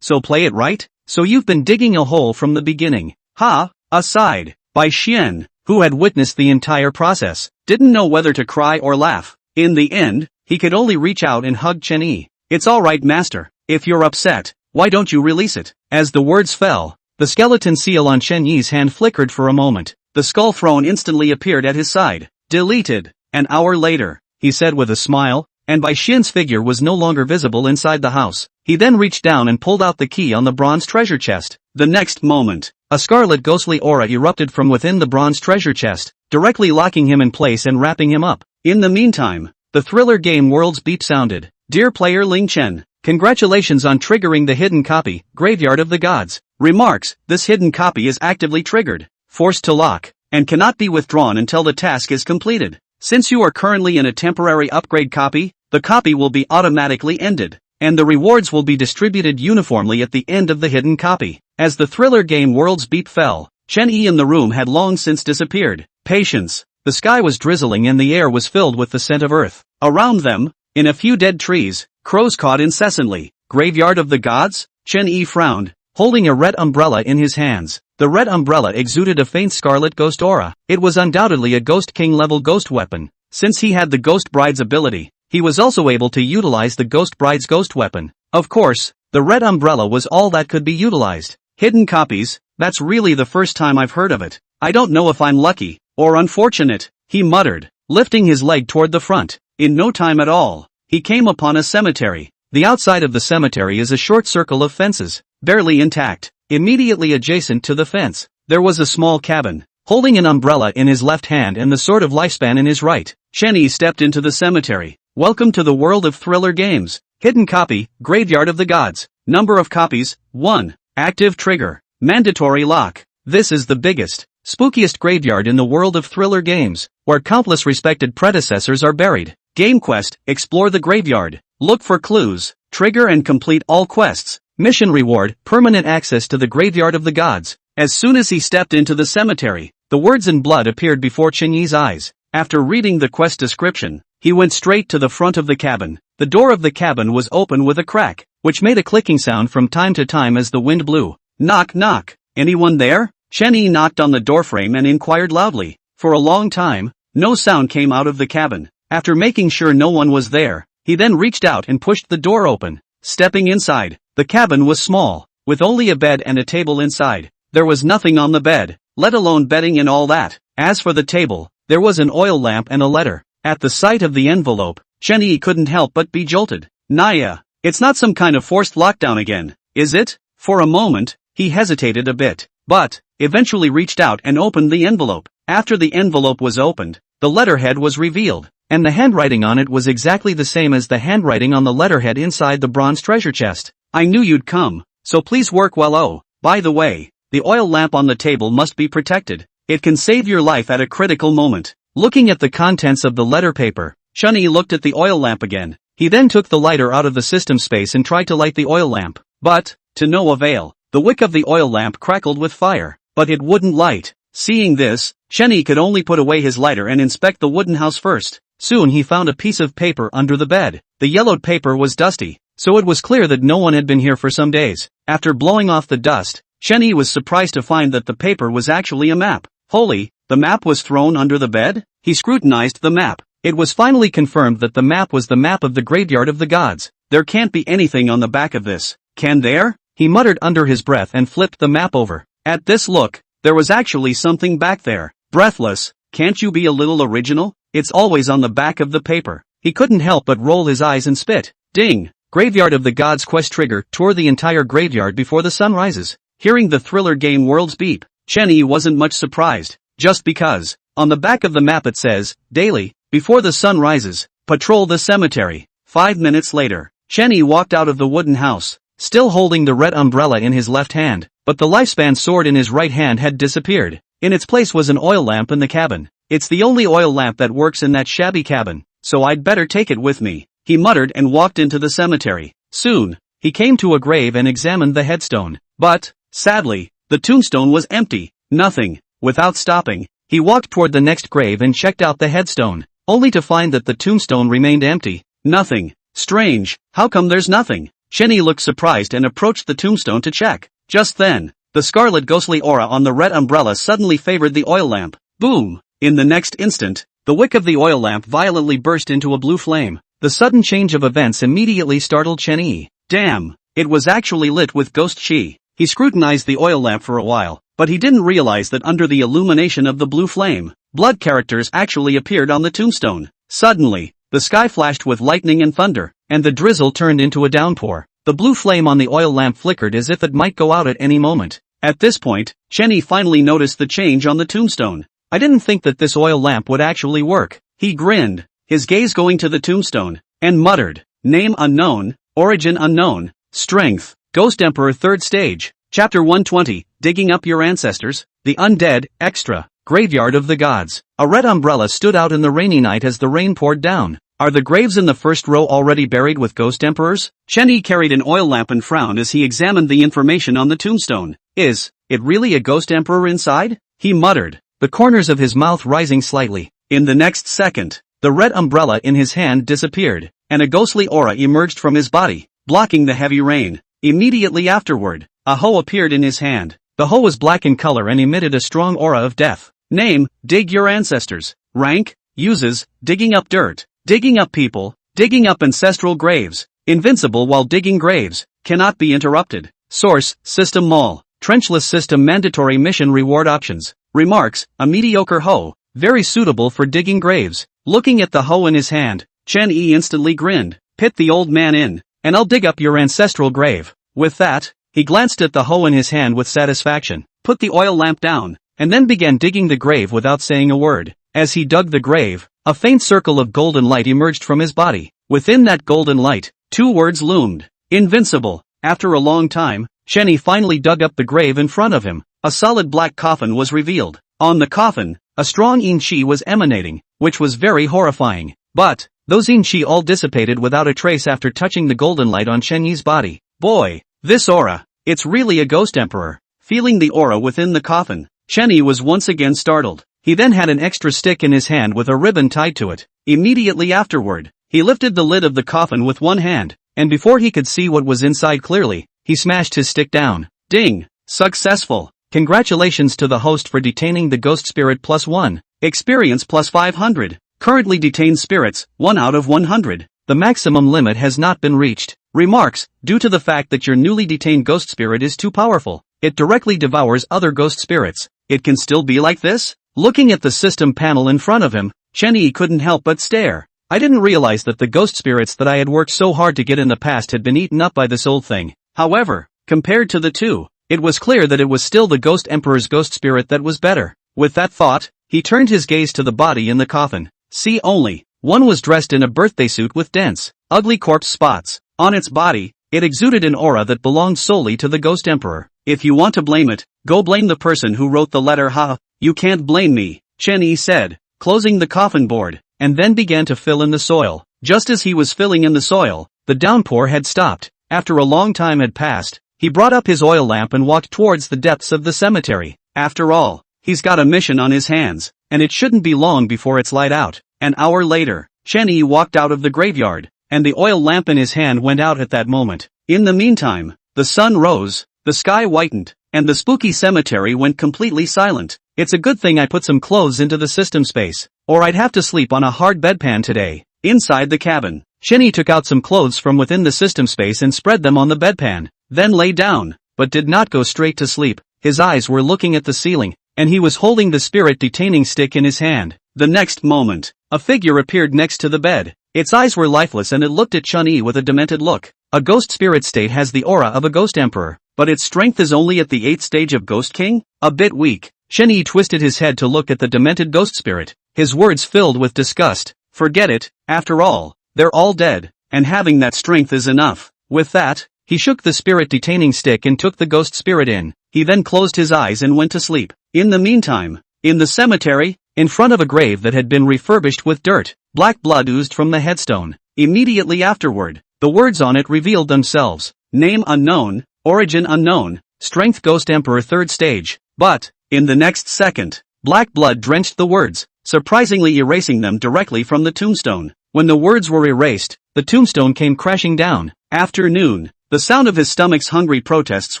So play it right? So you've been digging a hole from the beginning. Ha! Aside, Bai Xian, who had witnessed the entire process, didn't know whether to cry or laugh. In the end, he could only reach out and hug Chenny. It's alright master, if you're upset, why don't you release it? As the words fell, the skeleton seal on Chenyi's hand flickered for a moment. The skull throne instantly appeared at his side. Deleted. An hour later, he said with a smile, and Bai Xian's figure was no longer visible inside the house. He then reached down and pulled out the key on the bronze treasure chest. The next moment, a scarlet ghostly aura erupted from within the bronze treasure chest, directly locking him in place and wrapping him up. In the meantime, the thriller game world's beep sounded. Dear player Ling Chen, congratulations on triggering the hidden copy, Graveyard of the Gods. Remarks, this hidden copy is actively triggered, forced to lock, and cannot be withdrawn until the task is completed. Since you are currently in a temporary upgrade copy, the copy will be automatically ended, and the rewards will be distributed uniformly at the end of the hidden copy. As the thriller game world's beep fell, Chenyi in the room had long since disappeared. Patience. The sky was drizzling and the air was filled with the scent of earth. Around them, in a few dead trees, crows cawed incessantly. Graveyard of the Gods? Chenyi frowned, holding a red umbrella in his hands. The red umbrella exuded a faint scarlet ghost aura. It was undoubtedly a Ghost King level ghost weapon. Since he had the Ghost Bride's ability, he was also able to utilize the Ghost Bride's ghost weapon. Of course, the red umbrella was all that could be utilized. Hidden copies, that's really the first time I've heard of it. I don't know if I'm lucky, or unfortunate, he muttered, lifting his leg toward the front. In no time at all, he came upon a cemetery. The outside of the cemetery is a short circle of fences, barely intact. Immediately adjacent to the fence, there was a small cabin. Holding an umbrella in his left hand and the sword of lifespan in his right, Chenyi stepped into the cemetery. Welcome to the world of thriller games. Hidden copy, Graveyard of the Gods. Number of copies, 1. Active trigger. Mandatory lock. This is the biggest, spookiest graveyard in the world of thriller games, where countless respected predecessors are buried. Game quest, explore the graveyard. Look for clues. Trigger and complete all quests. Mission reward, permanent access to the Graveyard of the Gods. As soon as he stepped into the cemetery, the words in blood appeared before Chenyi's eyes. After reading the quest description, he went straight to the front of the cabin. The door of the cabin was open with a crack, which made a clicking sound from time to time as the wind blew. Knock knock. Anyone there? Chenyi knocked on the doorframe and inquired loudly. For a long time, no sound came out of the cabin. After making sure no one was there, he then reached out and pushed the door open. Stepping inside, the cabin was small, with only a bed and a table inside. There was nothing on the bed, let alone bedding and all that. As for the table, there was an oil lamp and a letter. At the sight of the envelope, Chenyi couldn't help but be jolted. Naya, it's not some kind of forced lockdown again, is it? For a moment, he hesitated a bit, but eventually reached out and opened the envelope. After the envelope was opened, the letterhead was revealed, and the handwriting on it was exactly the same as the handwriting on the letterhead inside the bronze treasure chest. I knew you'd come, so please work well. Oh, by the way, the oil lamp on the table must be protected. It can save your life at a critical moment. Looking at the contents of the letter paper, Chenyi looked at the oil lamp again. He then took the lighter out of the system space and tried to light the oil lamp. But, to no avail. The wick of the oil lamp crackled with fire, but it wouldn't light. Seeing this, Shenny could only put away his lighter and inspect the wooden house first. Soon he found a piece of paper under the bed. The yellowed paper was dusty, so it was clear that no one had been here for some days. After blowing off the dust, Shenny was surprised to find that the paper was actually a map. Holy, the map was thrown under the bed? He scrutinized the map. It was finally confirmed that the map was the map of the graveyard of the gods. There can't be anything on the back of this, can there? He muttered under his breath and flipped the map over. At this look, there was actually something back there. Breathless, can't you be a little original? It's always on the back of the paper. He couldn't help but roll his eyes and spit. Ding! Graveyard of the Gods quest trigger tore the entire graveyard before the sun rises. Hearing the thriller game world's beep, Shenny wasn't much surprised, just because. On the back of the map it says, daily, before the sun rises, patrol the cemetery. 5 minutes later, Shenny walked out of the wooden house, still holding the red umbrella in his left hand, but the lifespan sword in his right hand had disappeared. In its place was an oil lamp in the cabin. It's the only oil lamp that works in that shabby cabin, so I'd better take it with me, he muttered and walked into the cemetery. Soon, he came to a grave and examined the headstone, but, sadly, the tombstone was empty. Nothing. Without stopping, he walked toward the next grave and checked out the headstone, only to find that the tombstone remained empty. Nothing. Strange, how come there's nothing? Shenny looked surprised and approached the tombstone to check. Just then, the scarlet ghostly aura on the red umbrella suddenly favored the oil lamp. Boom! In the next instant, the wick of the oil lamp violently burst into a blue flame. The sudden change of events immediately startled Shenny. Damn! It was actually lit with ghost chi. He scrutinized the oil lamp for a while, but he didn't realize that under the illumination of the blue flame, blood characters actually appeared on the tombstone. Suddenly, the sky flashed with lightning and thunder, and the drizzle turned into a downpour. The blue flame on the oil lamp flickered as if it might go out at any moment. At this point, Shenny finally noticed the change on the tombstone. I didn't think that this oil lamp would actually work. He grinned, his gaze going to the tombstone, and muttered, name unknown, origin unknown, strength, Ghost Emperor 3rd stage. Chapter 120, Digging Up Your Ancestors, The Undead, Extra, Graveyard of the Gods. A red umbrella stood out in the rainy night as the rain poured down. Are the graves in the first row already buried with ghost emperors? Shenny carried an oil lamp and frowned as he examined the information on the tombstone. Is it really a ghost emperor inside? He muttered, the corners of his mouth rising slightly. In the next second, the red umbrella in his hand disappeared, and a ghostly aura emerged from his body, blocking the heavy rain. Immediately afterward, a hoe appeared in his hand. The hoe was black in color and emitted a strong aura of death. Name, dig your ancestors. Rank, uses, digging up dirt, digging up people, digging up ancestral graves. Invincible while digging graves, cannot be interrupted. Source, System Mall. Trenchless System Mandatory Mission Reward Options. Remarks, a mediocre hoe, very suitable for digging graves. Looking at the hoe in his hand, Chen-Yi instantly grinned. Pit the old man in, and I'll dig up your ancestral grave. With that, he glanced at the hoe in his hand with satisfaction, put the oil lamp down, and then began digging the grave without saying a word. As he dug the grave, a faint circle of golden light emerged from his body. Within that golden light, 2 words loomed. Invincible. After a long time, Shenny finally dug up the grave in front of him. A solid black coffin was revealed. On the coffin, a strong yin chi was emanating, which was very horrifying. But, those yin chi all dissipated without a trace after touching the golden light on Shenyi's body. Boy, this aura, it's really a ghost emperor. Feeling the aura within the coffin, Shenny was once again startled. He then had an extra stick in his hand with a ribbon tied to it. Immediately afterward, he lifted the lid of the coffin with one hand, and before he could see what was inside clearly, he smashed his stick down. Ding! Successful! Congratulations to the host for detaining the ghost spirit +1. Experience +500. Currently detained spirits, 1 out of 100. The maximum limit has not been reached. Remarks, due to the fact that your newly detained ghost spirit is too powerful, it directly devours other ghost spirits. It can still be like this? Looking at the system panel in front of him, Shenny couldn't help but stare. I didn't realize that the ghost spirits that I had worked so hard to get in the past had been eaten up by this old thing. However, compared to the two, it was clear that it was still the Ghost Emperor's ghost spirit that was better. With that thought, he turned his gaze to the body in the coffin. See only, one was dressed in a birthday suit with dense, ugly corpse spots. On its body, it exuded an aura that belonged solely to the Ghost Emperor. If you want to blame it, go blame the person who wrote the letter. Ha, you can't blame me, Chen Yi said, closing the coffin board, and then began to fill in the soil. Just as he was filling in the soil, the downpour had stopped. After a long time had passed, he brought up his oil lamp and walked towards the depths of the cemetery. After all, he's got a mission on his hands, and it shouldn't be long before it's light out. An hour later, Chenyi walked out of the graveyard, and the oil lamp in his hand went out at that moment. In the meantime, the sun rose, the sky whitened, and the spooky cemetery went completely silent. It's a good thing I put some clothes into the system space, or I'd have to sleep on a hard bedpan today. Inside the cabin, Chenyi took out some clothes from within the system space and spread them on the bedpan, then lay down, but did not go straight to sleep. His eyes were looking at the ceiling, and he was holding the spirit detaining stick in his hand. The next moment, a figure appeared next to the bed. Its eyes were lifeless and it looked at Chenyi with a demented look. A ghost spirit state has the aura of a ghost emperor, but its strength is only at the 8th stage of Ghost King? A bit weak. Chenyi twisted his head to look at the demented ghost spirit. His words filled with disgust. Forget it, after all, they're all dead, and having that strength is enough. With that, he shook the spirit detaining stick and took the ghost spirit in. He then closed his eyes and went to sleep. In the meantime, in the cemetery, in front of a grave that had been refurbished with dirt, black blood oozed from the headstone. Immediately afterward, the words on it revealed themselves. Name unknown, origin unknown, strength ghost emperor 3rd stage. But, in the next second, black blood drenched the words, surprisingly erasing them directly from the tombstone. When the words were erased, the tombstone came crashing down. Afternoon. The sound of his stomach's hungry protests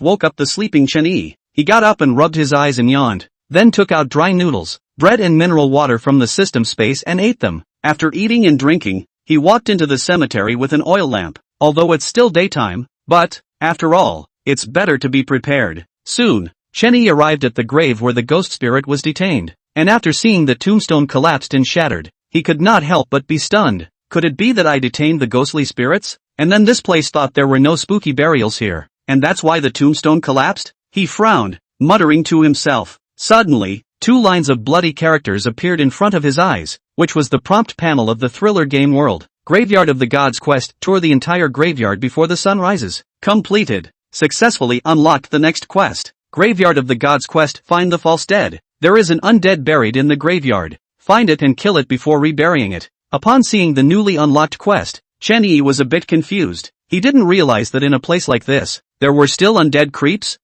woke up the sleeping Chenyi. He got up and rubbed his eyes and yawned, then took out dry noodles, bread and mineral water from the system space and ate them. After eating and drinking, he walked into the cemetery with an oil lamp, although it's still daytime, but, after all, it's better to be prepared. Soon, Chenyi arrived at the grave where the ghost spirit was detained, and after seeing the tombstone collapsed and shattered, he could not help but be stunned. Could it be that I detained the ghostly spirits? And then this place thought there were no spooky burials here, and that's why the tombstone collapsed? He frowned, muttering to himself. Suddenly, 2 lines of bloody characters appeared in front of his eyes, which was the prompt panel of the thriller game world. Graveyard of the Gods quest, tour the entire graveyard before the sun rises. Completed. Successfully unlocked the next quest. Graveyard of the Gods quest, find the false dead. There is an undead buried in the graveyard. Find it and kill it before reburying it. Upon seeing the newly unlocked quest, Chenyi was a bit confused. He didn't realize that in a place like this, there were still undead creeps?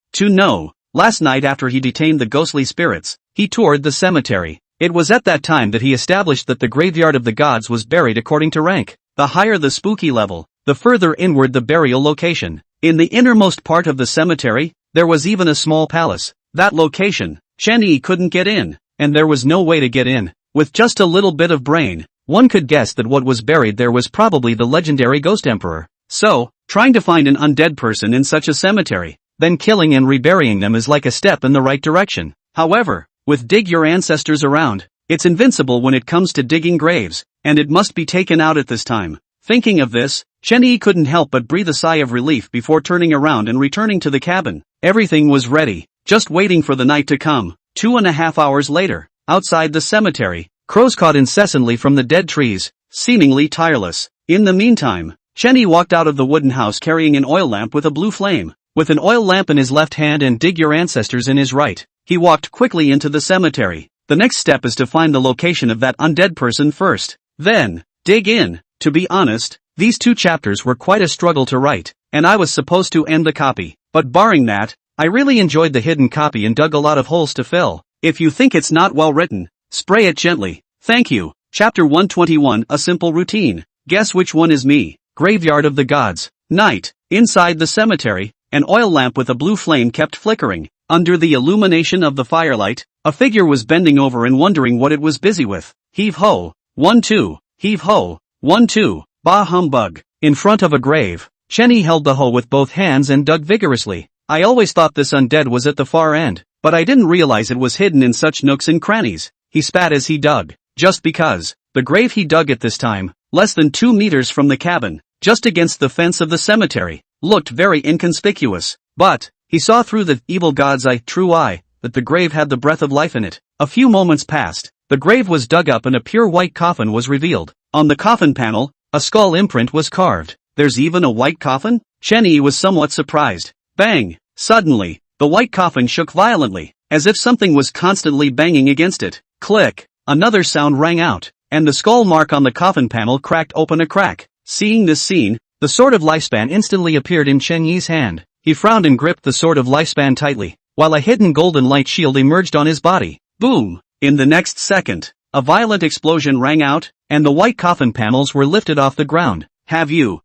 Last night after he detained the ghostly spirits, he toured the cemetery. It was at that time that he established that the graveyard of the gods was buried according to rank. The higher the spooky level, the further inward the burial location. In the innermost part of the cemetery, there was even a small palace. That location, Chenyi couldn't get in, and there was no way to get in. With just a little bit of brain, one could guess that what was buried there was probably the legendary Ghost Emperor. So, trying to find an undead person in such a cemetery, then killing and reburying them is like a step in the right direction. However, with dig your ancestors around, it's invincible when it comes to digging graves, and it must be taken out at this time. Thinking of this, Chenyi couldn't help but breathe a sigh of relief before turning around and returning to the cabin. Everything was ready, just waiting for the night to come. 2.5 hours later, outside the cemetery, crows cawed incessantly from the dead trees, seemingly tireless. In the meantime, Chenyi walked out of the wooden house carrying an oil lamp with a blue flame. With an oil lamp in his left hand and dig your ancestors in his right, he walked quickly into the cemetery. The next step is to find the location of that undead person first. Then, dig in. To be honest, these 2 chapters were quite a struggle to write, and I was supposed to end the copy. But barring that, I really enjoyed the hidden copy and dug a lot of holes to fill. If you think it's not well written, spray it gently. Thank you. Chapter 121, a simple routine. Guess which one is me? Graveyard of the Gods. Night. Inside the cemetery, an oil lamp with a blue flame kept flickering. Under the illumination of the firelight, a figure was bending over and wondering what it was busy with. Heave ho. 1 2. Heave ho. 1 2. Bah humbug. In front of a grave, Chenyi held the hoe with both hands and dug vigorously. I always thought this undead was at the far end, but I didn't realize it was hidden in such nooks and crannies. He spat as he dug. Just because. The grave he dug at this time, less than 2 meters from the cabin, just against the fence of the cemetery, looked very inconspicuous. But, he saw through the evil god's true eye, that the grave had the breath of life in it. A few moments passed. The grave was dug up and a pure white coffin was revealed. On the coffin panel, a skull imprint was carved. There's even a white coffin? Chenyi was somewhat surprised. Bang! Suddenly, the white coffin shook violently, as if something was constantly banging against it. Click! Another sound rang out, and the skull mark on the coffin panel cracked open a crack. Seeing this scene, the Sword of Lifespan instantly appeared in Chen Yi's hand. He frowned and gripped the Sword of Lifespan tightly, while a hidden golden light shield emerged on his body. Boom! In the next second, a violent explosion rang out, and the white coffin panels were lifted off the ground. Have you,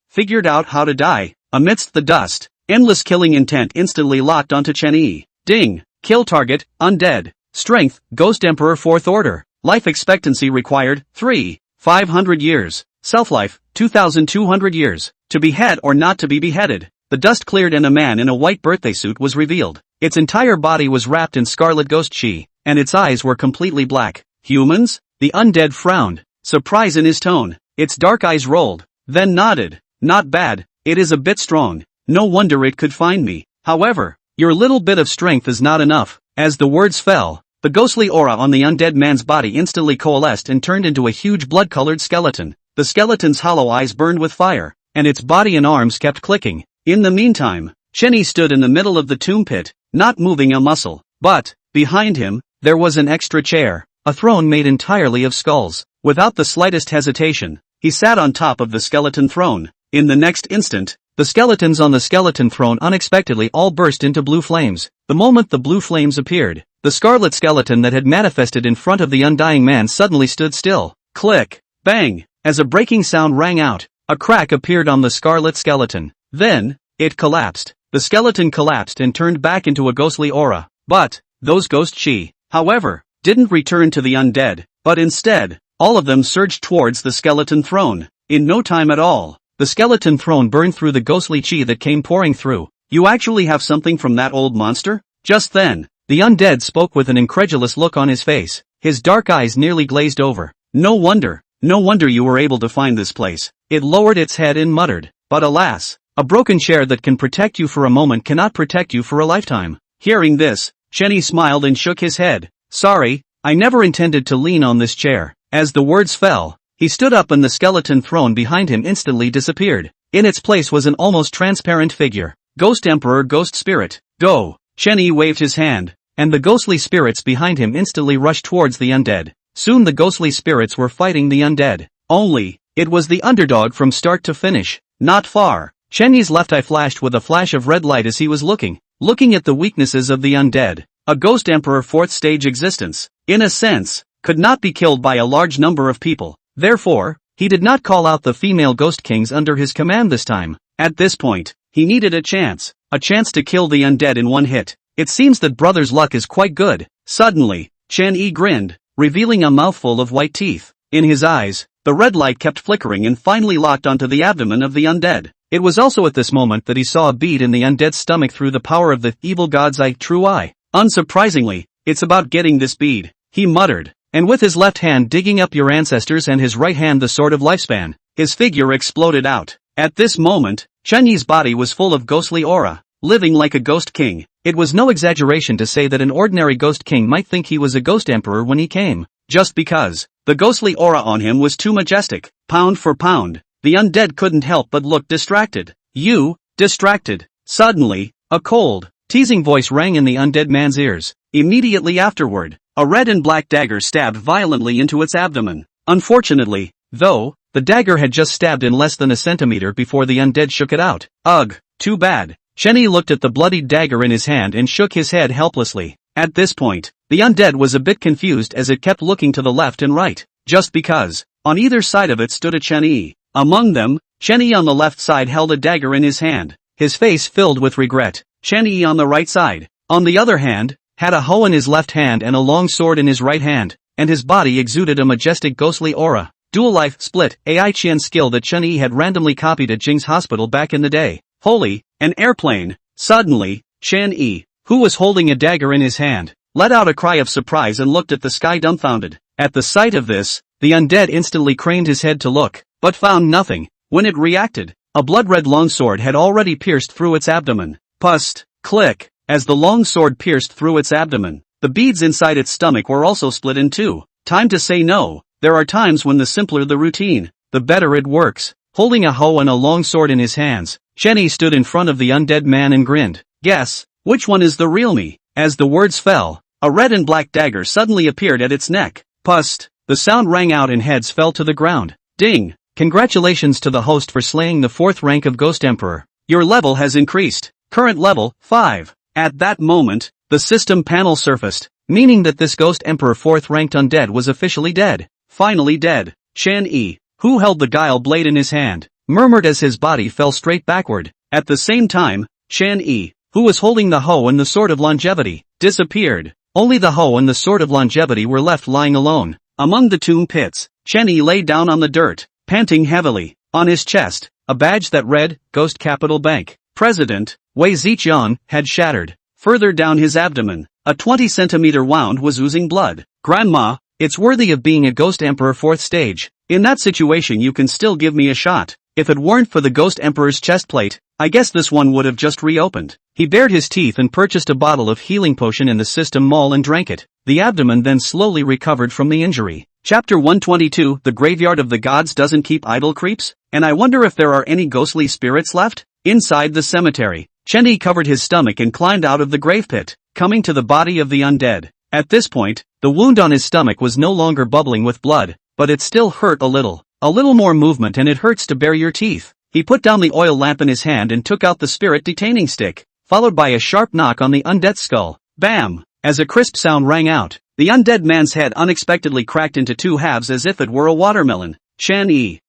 figured out how to die? Amidst the dust, endless killing intent instantly locked onto Chen Yi. Ding! Kill target, undead. Strength, Ghost Emperor 4th Order. Life expectancy required, 500 years. Self-life, 2,200 years. To behead or not to be beheaded. The dust cleared and a man in a white birthday suit was revealed. Its entire body was wrapped in scarlet ghost chi, and its eyes were completely black. Humans? The undead frowned, surprise in his tone. Its dark eyes rolled, then nodded. Not bad, it is a bit strong. No wonder it could find me. However, your little bit of strength is not enough. As the words fell, the ghostly aura on the undead man's body instantly coalesced and turned into a huge blood-colored skeleton. The skeleton's hollow eyes burned with fire, and its body and arms kept clicking. In the meantime, Chen Yi stood in the middle of the tomb pit, not moving a muscle. But, behind him, there was an extra chair, a throne made entirely of skulls. Without the slightest hesitation, he sat on top of the skeleton throne. In the next instant, the skeletons on the skeleton throne unexpectedly all burst into blue flames. The moment the blue flames appeared, the scarlet skeleton that had manifested in front of the undying man suddenly stood still. Click! Bang! As a breaking sound rang out, a crack appeared on the scarlet skeleton. Then, it collapsed. The skeleton collapsed and turned back into a ghostly aura. But, those ghost chi, however, didn't return to the undead, but instead, all of them surged towards the skeleton throne. In no time at all, the skeleton throne burned through the ghostly chi that came pouring through. You actually have something from that old monster? Just then, the undead spoke with an incredulous look on his face. His dark eyes nearly glazed over. No wonder you were able to find this place. It lowered its head and muttered, but alas, a broken chair that can protect you for a moment cannot protect you for a lifetime. Hearing this, Chen Yi smiled and shook his head. Sorry, I never intended to lean on this chair. As the words fell, he stood up and the skeleton throne behind him instantly disappeared. In its place was an almost transparent figure. Ghost Emperor Ghost Spirit, go! Chen Yi waved his hand, and the ghostly spirits behind him instantly rushed towards the undead. Soon the ghostly spirits were fighting the undead. Only, it was the underdog from start to finish. Not far, Chen Yi's left eye flashed with a flash of red light as he was looking at the weaknesses of the undead. A Ghost Emperor 4th stage existence, in a sense, could not be killed by a large number of people. Therefore, he did not call out the female Ghost Kings under his command this time. At this point, he needed a chance to kill the undead in one hit. It seems that brother's luck is quite good. Suddenly, Chen Yi grinned, revealing a mouthful of white teeth. In his eyes, the red light kept flickering and finally locked onto the abdomen of the undead. It was also at this moment that he saw a bead in the undead's stomach through the power of the evil god's eye, true eye. Unsurprisingly, it's about getting this bead, he muttered, and with his left hand digging up your ancestors and his right hand the Sword of Lifespan, his figure exploded out. At this moment, Chen Yi's body was full of ghostly aura, living like a ghost king. It was no exaggeration to say that an ordinary ghost king might think he was a ghost emperor when he came, just because the ghostly aura on him was too majestic. Pound for pound, the undead couldn't help but look distracted. You, distracted. Suddenly, a cold, teasing voice rang in the undead man's ears. Immediately afterward, a red and black dagger stabbed violently into its abdomen. Unfortunately, though, the dagger had just stabbed in less than a centimeter before the undead shook it out. Ugh, too bad. Chen Yi looked at the bloodied dagger in his hand and shook his head helplessly. At this point, the undead was a bit confused as it kept looking to the left and right, just because, on either side of it stood a Chen Yi. Among them, Chen Yi on the left side held a dagger in his hand, his face filled with regret. Chen Yi on the right side, on the other hand, had a hoe in his left hand and a long sword in his right hand, and his body exuded a majestic ghostly aura. Dual life split, AI Qian skill that Chen Yi had randomly copied at Jing's hospital back in the day. Holy, an airplane. Suddenly, Chen Yi, who was holding a dagger in his hand, let out a cry of surprise and looked at the sky dumbfounded. At the sight of this, the undead instantly craned his head to look, but found nothing. When it reacted, a blood-red longsword had already pierced through its abdomen. Pust, click, as the long sword pierced through its abdomen, the beads inside its stomach were also split in two. Time to say no. There are times when the simpler the routine, the better it works. Holding a hoe and a long sword in his hands, Chen Yi stood in front of the undead man and grinned. Guess, which one is the real me? As the words fell, a red and black dagger suddenly appeared at its neck. Pust, The sound rang out and heads fell to the ground. Ding! Congratulations to the host for slaying the 4th rank of Ghost Emperor. Your level has increased. Current level, 5. At that moment, the system panel surfaced, meaning that this Ghost Emperor 4th ranked undead was officially dead. Finally dead. Shan Yi, who held the guile blade in his hand, murmured as his body fell straight backward. At the same time, Shan Yi, who was holding the hoe and the sword of longevity, disappeared. Only the hoe and the sword of longevity were left lying alone. Among the tomb pits, Shan Yi lay down on the dirt, panting heavily. On his chest, a badge that read, Ghost Capital Bank, President, Wei Ziqian, had shattered. Further down his abdomen, a 20-centimeter wound was oozing blood. Grandma, it's worthy of being a Ghost Emperor 4th stage. In that situation you can still give me a shot. If it weren't for the Ghost Emperor's chestplate, I guess this one would have just reopened. He bared his teeth and purchased a bottle of healing potion in the system mall and drank it. The abdomen then slowly recovered from the injury. Chapter 122, The Graveyard of the Gods doesn't keep idle creeps? And I wonder if there are any ghostly spirits left? Inside the cemetery, Shan Yi covered his stomach and climbed out of the grave pit, coming to the body of the undead. At this point, the wound on his stomach was no longer bubbling with blood, but it still hurt a little. A little more movement and it hurts to bare your teeth. He put down the oil lamp in his hand and took out the spirit detaining stick, followed by a sharp knock on the undead's skull. Bam! As a crisp sound rang out, the undead man's head unexpectedly cracked into 2 halves as if it were a watermelon. Shan Yi,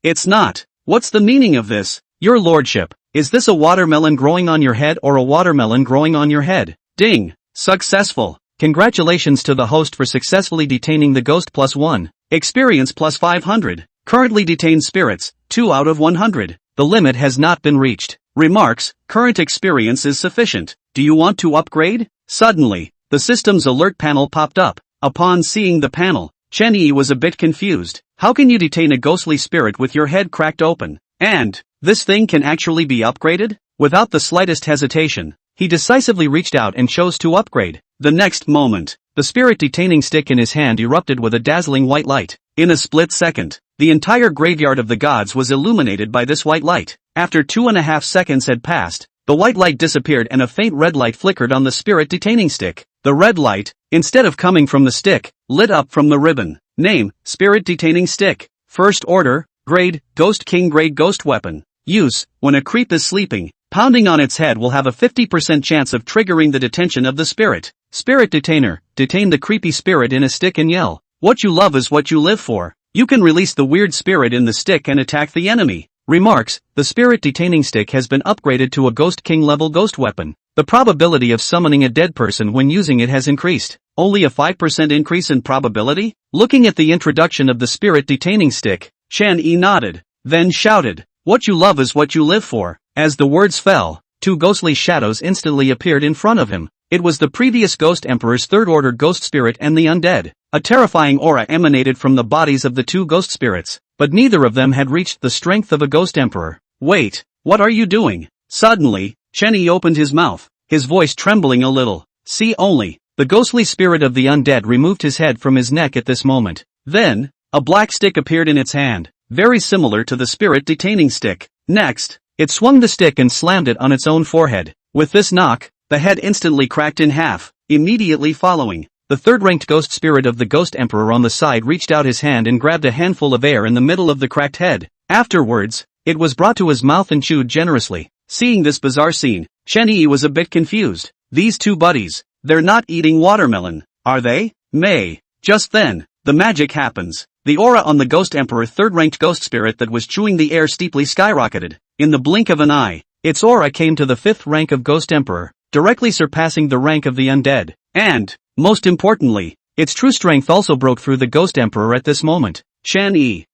it's not. What's the meaning of this? Your lordship, is this a watermelon growing on your head or a watermelon growing on your head? Ding! Successful. Congratulations to the host for successfully detaining the ghost +1. Experience +500. Currently detained spirits, 2 out of 100. The limit has not been reached. Remarks, current experience is sufficient. Do you want to upgrade? Suddenly, the system's alert panel popped up. Upon seeing the panel, Shan Yi was a bit confused. How can you detain a ghostly spirit with your head cracked open? And, this thing can actually be upgraded? Without the slightest hesitation, he decisively reached out and chose to upgrade. The next moment, the spirit detaining stick in his hand erupted with a dazzling white light. In a split second, the entire graveyard of the gods was illuminated by this white light. After 2.5 seconds had passed, the white light disappeared and a faint red light flickered on the spirit detaining stick. The red light, instead of coming from the stick, lit up from the ribbon. Name, Spirit Detaining Stick. First Order, Grade, Ghost King Grade Ghost Weapon. Use, when a creep is sleeping, pounding on its head will have a 50% chance of triggering the detention of the spirit. Spirit Detainer, detain the creepy spirit in a stick and yell, "What you love is what you live for." You can release the weird spirit in the stick and attack the enemy. Remarks, the Spirit Detaining Stick has been upgraded to a Ghost King level ghost weapon. The probability of summoning a dead person when using it has increased. Only a 5% increase in probability? Looking at the introduction of the Spirit Detaining Stick, Shan Yi nodded, then shouted, "What you love is what you live for." As the words fell, 2 ghostly shadows instantly appeared in front of him. It was the previous Ghost Emperor's third order ghost spirit and the undead. A terrifying aura emanated from the bodies of the 2 ghost spirits, but neither of them had reached the strength of a Ghost Emperor. "Wait, what are you doing?" Suddenly, Shan Yi opened his mouth, his voice trembling a little. See only, the ghostly spirit of the undead removed his head from his neck at this moment. Then, a black stick appeared in its hand, very similar to the Spirit Detaining Stick. Next, it swung the stick and slammed it on its own forehead. With this knock, the head instantly cracked in half. Immediately following, the third-ranked ghost spirit of the Ghost Emperor on the side reached out his hand and grabbed a handful of air in the middle of the cracked head. Afterwards, it was brought to his mouth and chewed generously. Seeing this bizarre scene, Shan Yi was a bit confused. These 2 buddies, they're not eating watermelon, are they? May. Just then, the magic happens. The aura on the Ghost Emperor third-ranked ghost spirit that was chewing the air steeply skyrocketed. In the blink of an eye, its aura came to the 5th rank of Ghost Emperor, directly surpassing the rank of the undead. And, most importantly, its true strength also broke through the Ghost Emperor at this moment. Shan Yi,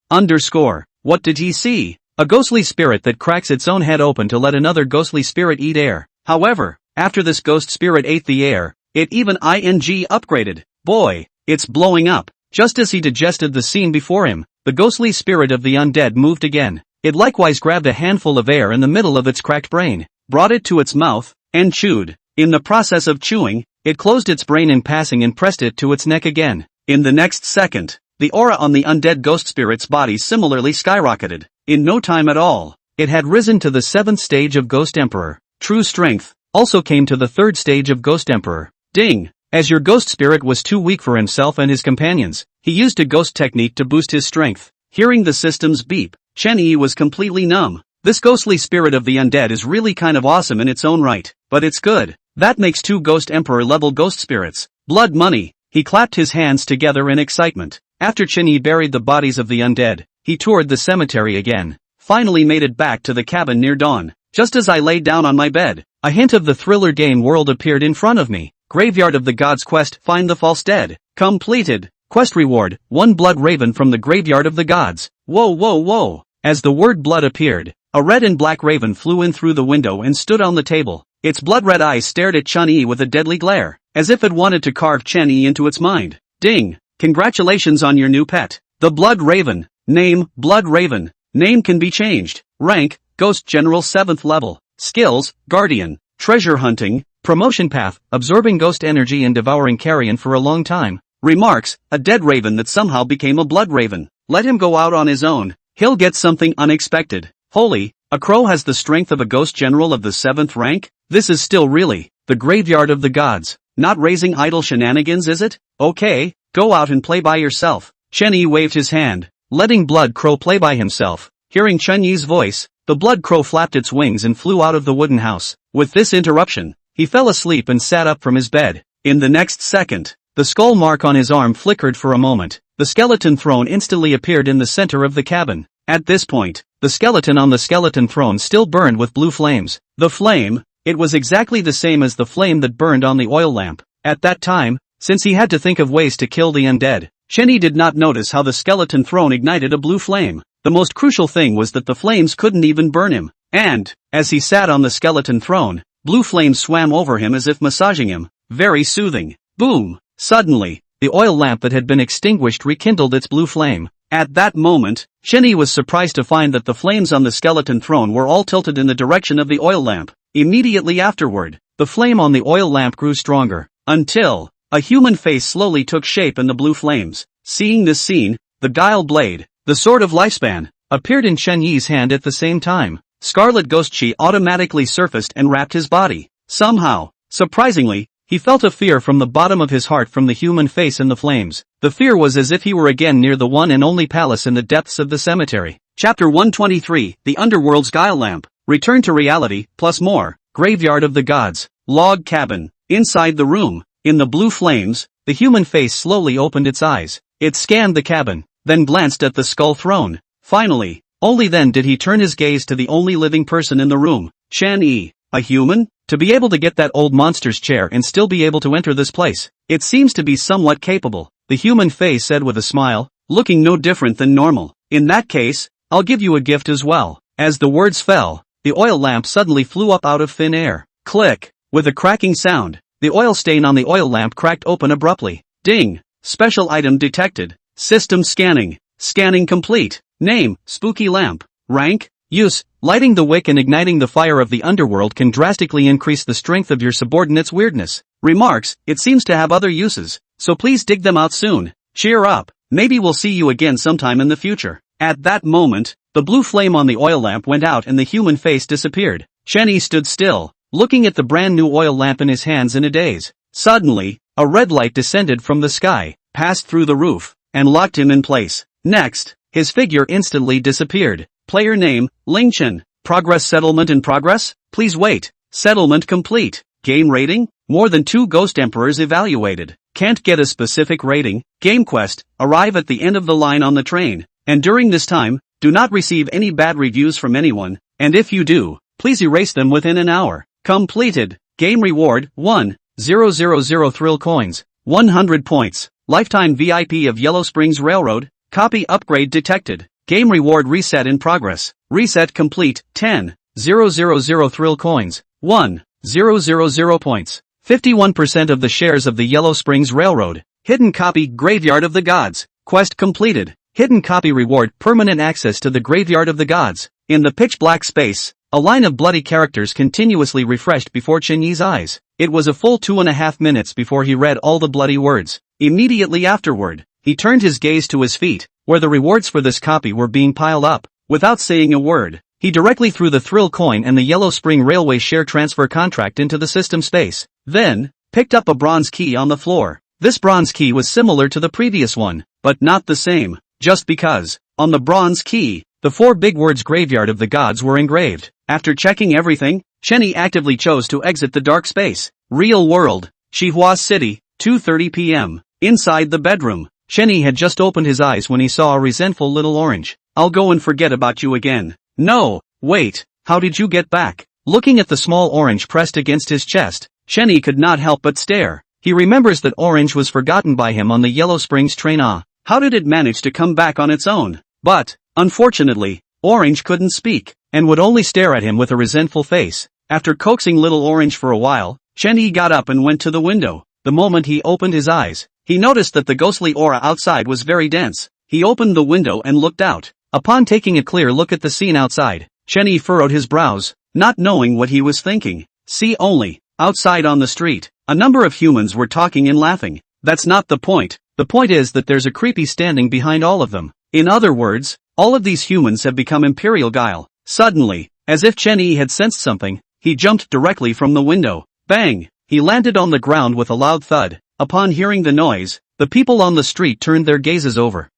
what did he see? A ghostly spirit that cracks its own head open to let another ghostly spirit eat air. However, after this ghost spirit ate the air, it even upgraded. Boy, it's blowing up. Just as he digested the scene before him, the ghostly spirit of the undead moved again. It likewise grabbed a handful of air in the middle of its cracked brain, brought it to its mouth, and chewed. In the process of chewing, it closed its brain in passing and pressed it to its neck again. In the next second, the aura on the undead ghost spirit's body similarly skyrocketed. In no time at all, it had risen to the 7th stage of Ghost Emperor. True strength also came to the 3rd stage of Ghost Emperor. Ding! As your ghost spirit was too weak for himself and his companions, He used a ghost technique to boost his strength. Hearing the system's beep, Chen Yi was completely numb. This ghostly spirit of the undead is really kind of awesome in its own right, but it's good. That makes 2 Ghost Emperor level ghost spirits. Blood money. He clapped his hands together in excitement. After Chen Yi buried the bodies of the undead, he toured the cemetery again. Finally made it back to the cabin near dawn. Just as I laid down on my bed, a hint of the thriller game world appeared in front of me. Graveyard of the Gods quest, find the false dead. Completed. Quest reward, 1 blood raven from the Graveyard of the Gods. Whoa whoa whoa. As the word blood appeared, a red and black raven flew in through the window and stood on the table. Its blood-red eyes stared at Chen Yi with a deadly glare, as if it wanted to carve Chen Yi into its mind. Ding! Congratulations on your new pet. The Blood Raven. Name, Blood Raven. Name can be changed. Rank, Ghost General 7th level. Skills, Guardian. Treasure hunting. Promotion path, absorbing ghost energy and devouring carrion for a long time. Remarks, a dead raven that somehow became a blood raven. Let him go out on his own. He'll get something unexpected. Holy, a crow has the strength of a ghost general of the 7th rank? This is still really the Graveyard of the Gods. Not raising idle shenanigans, is it? Okay, go out and play by yourself. Chen Yi waved his hand, letting Blood Crow play by himself. Hearing Chen Yi's voice, the Blood Crow flapped its wings and flew out of the wooden house. With this interruption, he fell asleep and sat up from his bed. In the next second, the skull mark on his arm flickered for a moment. The skeleton throne instantly appeared in the center of the cabin. At this point, the skeleton on the skeleton throne still burned with blue flames. The flame, it was exactly the same as the flame that burned on the oil lamp. At that time, since he had to think of ways to kill the undead, Chen Yi did not notice how the skeleton throne ignited a blue flame. The most crucial thing was that the flames couldn't even burn him. And, as he sat on the skeleton throne, blue flames swam over him as if massaging him. Very soothing. Boom! Suddenly, the oil lamp that had been extinguished rekindled its blue flame. At that moment, Chen Yi was surprised to find that the flames on the skeleton throne were all tilted in the direction of the oil lamp. Immediately afterward, the flame on the oil lamp grew stronger, until a human face slowly took shape in the blue flames. Seeing this scene, the guile blade, the sword of lifespan, appeared in Chen Yi's hand at the same time. Scarlet Ghost Chi automatically surfaced and wrapped his body. Somehow, surprisingly, he felt a fear from the bottom of his heart from the human face in the flames. The fear was as if he were again near the one and only palace in the depths of the cemetery. Chapter 123, The Underworld's Guile Lamp. Return to reality, plus more. Graveyard of the Gods. Log cabin. Inside the room, in the blue flames, the human face slowly opened its eyes. It scanned the cabin, then glanced at the skull throne. Finally, only then did he turn his gaze to the only living person in the room. Chen Yi. A human? To be able to get that old monster's chair and still be able to enter this place, it seems to be somewhat capable, the human face said with a smile, looking no different than normal. In that case, I'll give you a gift as well. As the words fell, the oil lamp suddenly flew up out of thin air. Click! With a cracking sound, the oil stain on the oil lamp cracked open abruptly. Ding! Special item detected. System scanning. Scanning complete. Name, Spooky Lamp. Rank, Use. Lighting the wick and igniting the fire of the underworld can drastically increase the strength of your subordinate's weirdness. Remarks, it seems to have other uses, so please dig them out soon. Cheer up, maybe we'll see you again sometime in the future. At that moment, the blue flame on the oil lamp went out and the human face disappeared. Chen Yi stood still, looking at the brand new oil lamp in his hands in a daze. Suddenly, a red light descended from the sky, passed through the roof, and locked him in place. Next, his figure instantly disappeared. Player name, Ling Chen. Progress settlement in progress? Please wait. Settlement complete. Game rating? More than 2 Ghost Emperors evaluated. Can't get a specific rating. Game quest, arrive at the end of the line on the train. And during this time, do not receive any bad reviews from anyone, and if you do, please erase them within an hour. Completed. Game reward, 1,000 thrill coins. 100 points. Lifetime VIP of Yellow Springs Railroad. Copy upgrade detected. Game reward reset in progress. Reset complete. 10,000 thrill coins. 1,000 points. 51% of the shares of the Yellow Springs Railroad. Hidden copy Graveyard of the Gods. Quest completed. Hidden copy reward permanent access to the Graveyard of the Gods. In the pitch black space, a line of bloody characters continuously refreshed before Chen Yi's eyes. It was a full 2.5 minutes before he read all the bloody words. Immediately afterward, he turned his gaze to his feet, where the rewards for this copy were being piled up. Without saying a word, he directly threw the thrill coin and the Yellow Spring Railway share transfer contract into the system space. Then, picked up a bronze key on the floor. This bronze key was similar to the previous one. but not the same, just because. On the bronze key, the 4 big words Graveyard of the Gods were engraved. After checking everything, Chenny actively chose to exit the dark space. Real world, Manhwa City, 2:30 p.m. Inside the bedroom, Chenny had just opened his eyes when he saw a resentful little orange. I'll go and forget about you again. No, wait, how did you get back? Looking at the small orange pressed against his chest, Chenny could not help but stare. He remembers that orange was forgotten by him on the Yellow Springs train. How did it manage to come back on its own? But, unfortunately, Orange couldn't speak, and would only stare at him with a resentful face. After coaxing little Orange for a while, Chenny got up and went to the window. The moment he opened his eyes, he noticed that the ghostly aura outside was very dense. He opened the window and looked out. Upon taking a clear look at the scene outside, Chenny furrowed his brows, not knowing what he was thinking. See only, outside on the street, a number of humans were talking and laughing. That's not the point. The point is that there's a creepy standing behind all of them. In other words, all of these humans have become Imperial Guile. Suddenly, as if Chenny had sensed something, he jumped directly from the window. Bang! He landed on the ground with a loud thud. Upon hearing the noise, the people on the street turned their gazes over,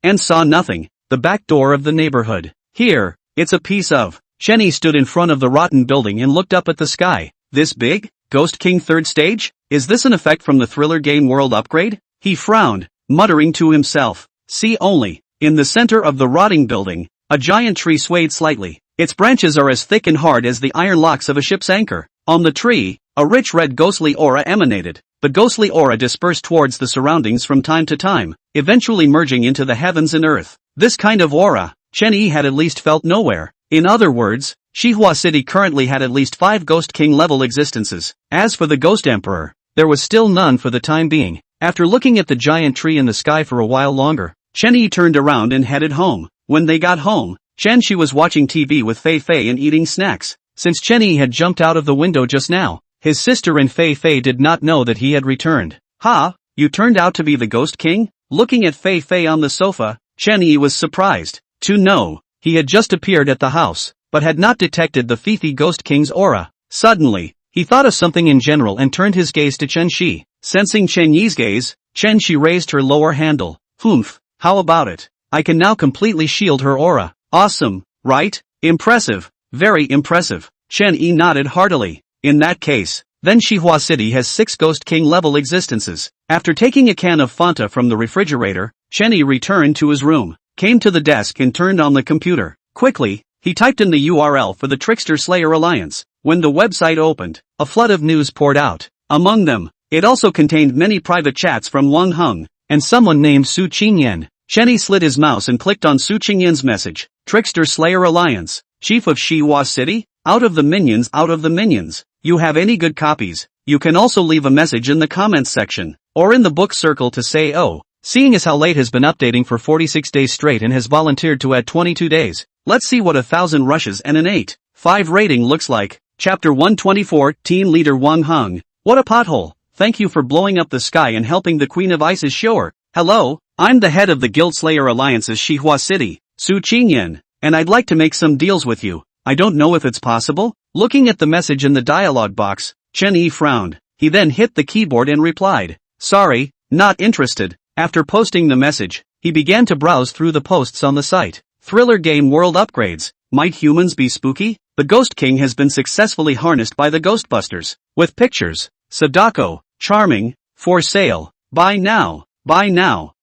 and saw nothing. The back door of the neighborhood. Here, it's a piece of. Chenny stood in front of the rotten building and looked up at the sky. This big? Ghost King 3rd stage? Is this an effect from the Thriller game world upgrade? He frowned, muttering to himself. See only, in the center of the rotting building, a giant tree swayed slightly. Its branches are as thick and hard as the iron locks of a ship's anchor. On the tree, a rich red ghostly aura emanated. The ghostly aura dispersed towards the surroundings from time to time, eventually merging into the heavens and earth. This kind of aura, Chenny had at least felt nowhere. In other words, Manhwa City currently had at least 5 Ghost King level existences. As for the Ghost Emperor, there was still none for the time being. After looking at the giant tree in the sky for a while longer, Chenny turned around and headed home. When they got home, Chenny was watching TV with Fei Fei and eating snacks. Since Chenny had jumped out of the window just now, his sister and Fei Fei did not know that he had returned. Ha, you turned out to be the Ghost King? Looking at Fei Fei on the sofa, Chenny was surprised to know he had just appeared at the house, but had not detected the Fifi Ghost King's aura. Suddenly, he thought of something in general and turned his gaze to Chen Shi. Sensing Chen Yi's gaze, Chen Shi raised her lower handle. Humph, how about it? I can now completely shield her aura. Awesome, right? Impressive, very impressive. Chen Yi nodded heartily. In that case, then Manhwa City has 6 Ghost King level existences. After taking a can of Fanta from the refrigerator, Chen Yi returned to his room, came to the desk and turned on the computer. Quickly, he typed in the URL for the Trickster Slayer Alliance. When the website opened, a flood of news poured out. Among them, it also contained many private chats from Wang Heng, and someone named Su Qingyan. Chenny slid his mouse and clicked on Su Qingyan's message. Trickster Slayer Alliance, Chief of Manhwa City? Out of the minions. You have any good copies? You can also leave a message in the comments section, or in the book circle to say oh. Seeing as how late has been updating for 46 days straight and has volunteered to add 22 days, let's see what 1,000 rushes and an 8.5 rating looks like. Chapter 124, Team Leader Wang Heng. What a pothole. Thank you for blowing up the sky and helping the Queen of Ice's shore. Hello, I'm the head of the Guild Slayer Alliance's Manhwa City, Su Qingyan, and I'd like to make some deals with you. I don't know if it's possible. Looking at the message in the dialogue box, Chen Yi frowned. He then hit the keyboard and replied, sorry, not interested. After posting the message, he began to browse through the posts on the site. Thriller game world upgrades. Might humans be spooky? The Ghost King has been successfully harnessed by the Ghostbusters. With pictures. Sadako, charming, for sale, buy now,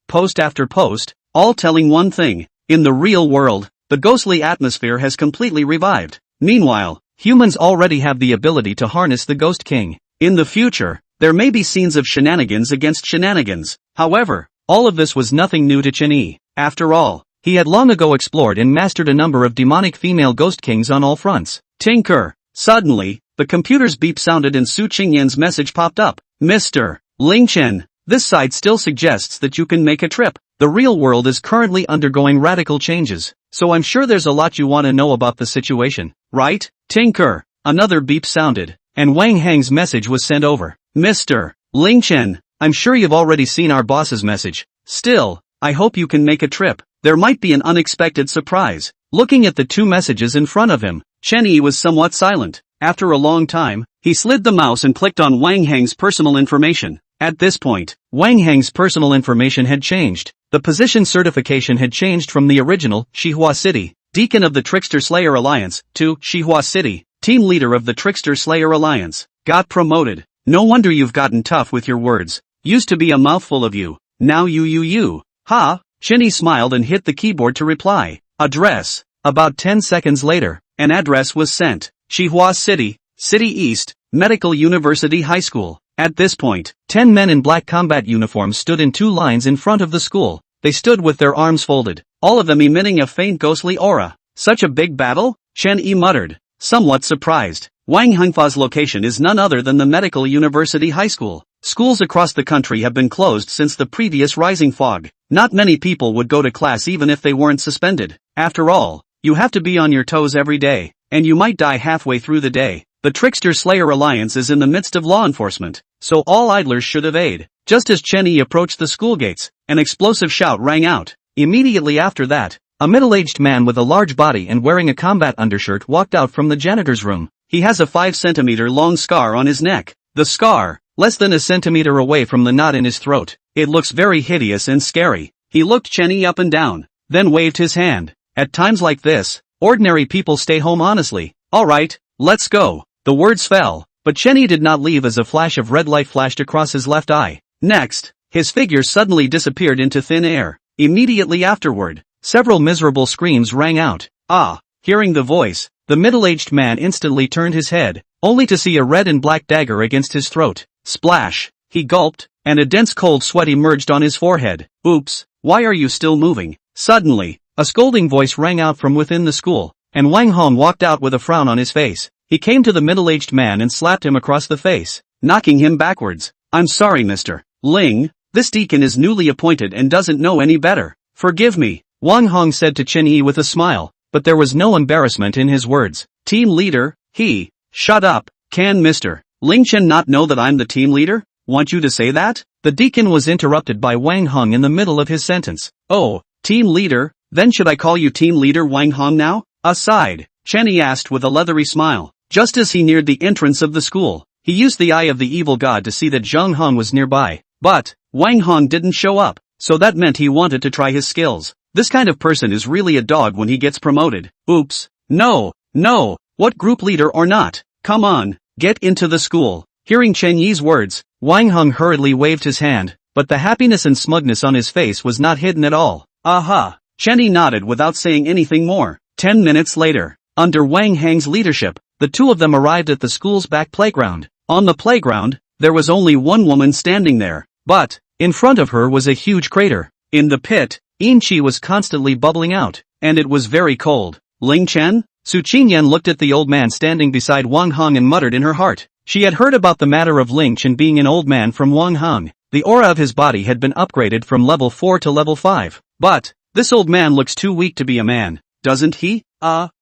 post after post, all telling one thing. In the real world, the ghostly atmosphere has completely revived. Meanwhile, humans already have the ability to harness the Ghost King. In the future, there may be scenes of shenanigans against shenanigans. However, all of this was nothing new to Chen Yi. After all, he had long ago explored and mastered a number of demonic female Ghost Kings on all fronts. Tinker. Suddenly, the computer's beep sounded and Su Qingyan's message popped up. Mr. Ling Chen, this site still suggests that you can make a trip. The real world is currently undergoing radical changes, so I'm sure there's a lot you want to know about the situation, right? Tinker. Another beep sounded, and Wang Heng's message was sent over. Mr. Ling Chen, I'm sure you've already seen our boss's message. Still, I hope you can make a trip. There might be an unexpected surprise. Looking at the 2 messages in front of him, Chen Yi was somewhat silent. After a long time, he slid the mouse and clicked on Wang Heng's personal information. At this point, Wang Heng's personal information had changed. The position certification had changed from the original, Shihua City, Deacon of the Trickster Slayer Alliance, to Shihua City, Team Leader of the Trickster Slayer Alliance. Got promoted. No wonder you've gotten tough with your words. Used to be a mouthful of you. Now you. Ha! Shinny smiled and hit the keyboard to reply. Address. About 10 seconds later, an address was sent. Shihua City, City East, Medical University High School. At this point, 10 men in black combat uniforms stood in 2 lines in front of the school. They stood with their arms folded, all of them emitting a faint ghostly aura. Such a big battle? Chen-Yi muttered, somewhat surprised. Wang Hengfa's location is none other than the Medical University High School. Schools across the country have been closed since the previous rising fog. Not many people would go to class even if they weren't suspended. After all, you have to be on your toes every day, and you might die halfway through the day. The Trickster Slayer Alliance is in the midst of law enforcement, so all idlers should evade. Just as Chen-Yi approached the school gates, an explosive shout rang out. Immediately after that, a middle-aged man with a large body and wearing a combat undershirt walked out from the janitor's room. He has a 5-centimeter-long scar on his neck. The scar, less than a centimeter away from the knot in his throat. It looks very hideous and scary. He looked Chen-Yi up and down, then waved his hand. At times like this, ordinary people stay home honestly. Alright, let's go. The words fell, but Chen-Yi did not leave as a flash of red light flashed across his left eye. Next, his figure suddenly disappeared into thin air. Immediately afterward, several miserable screams rang out. Ah! Hearing the voice, the middle-aged man instantly turned his head, only to see a red and black dagger against his throat. Splash! He gulped, and a dense cold sweat emerged on his forehead. Oops, why are you still moving? Suddenly, a scolding voice rang out from within the school, and Wang Hong walked out with a frown on his face. He came to the middle-aged man and slapped him across the face, knocking him backwards. I'm sorry, Mr. Ling, this deacon is newly appointed and doesn't know any better. Forgive me, Wang Hong said to Chen-Yi with a smile, but there was no embarrassment in his words. Team leader, he. Shut up, can Mr. Ling Chen not know that I'm the team leader? Want you to say that? The deacon was interrupted by Wang Hong in the middle of his sentence. Oh, team leader, then should I call you team leader Wang Hong now? Aside, Chen-Yi asked with a leathery smile. Just as he neared the entrance of the school, he used the eye of the evil god to see that Zhang Hong was nearby. But, Wang Hong didn't show up, so that meant he wanted to try his skills. This kind of person is really a dog when he gets promoted. Oops. No, what group leader or not? Come on, get into the school. Hearing Chen-Yi's words, Wang Hong hurriedly waved his hand, but the happiness and smugness on his face was not hidden at all. Aha! Chen-Yi nodded without saying anything more. 10 minutes later, under Wang Hang's leadership, the two of them arrived at the school's back playground. On the playground, there was only one woman standing there, but, in front of her was a huge crater. In the pit, Yin-Chi was constantly bubbling out, and it was very cold. Ling Chen? Su Qingyan looked at the old man standing beside Wang Hong and muttered in her heart. She had heard about the matter of Ling Chen being an old man from Wang Hong. The aura of his body had been upgraded from level 4 to level 5. But, this old man looks too weak to be a man, doesn't he?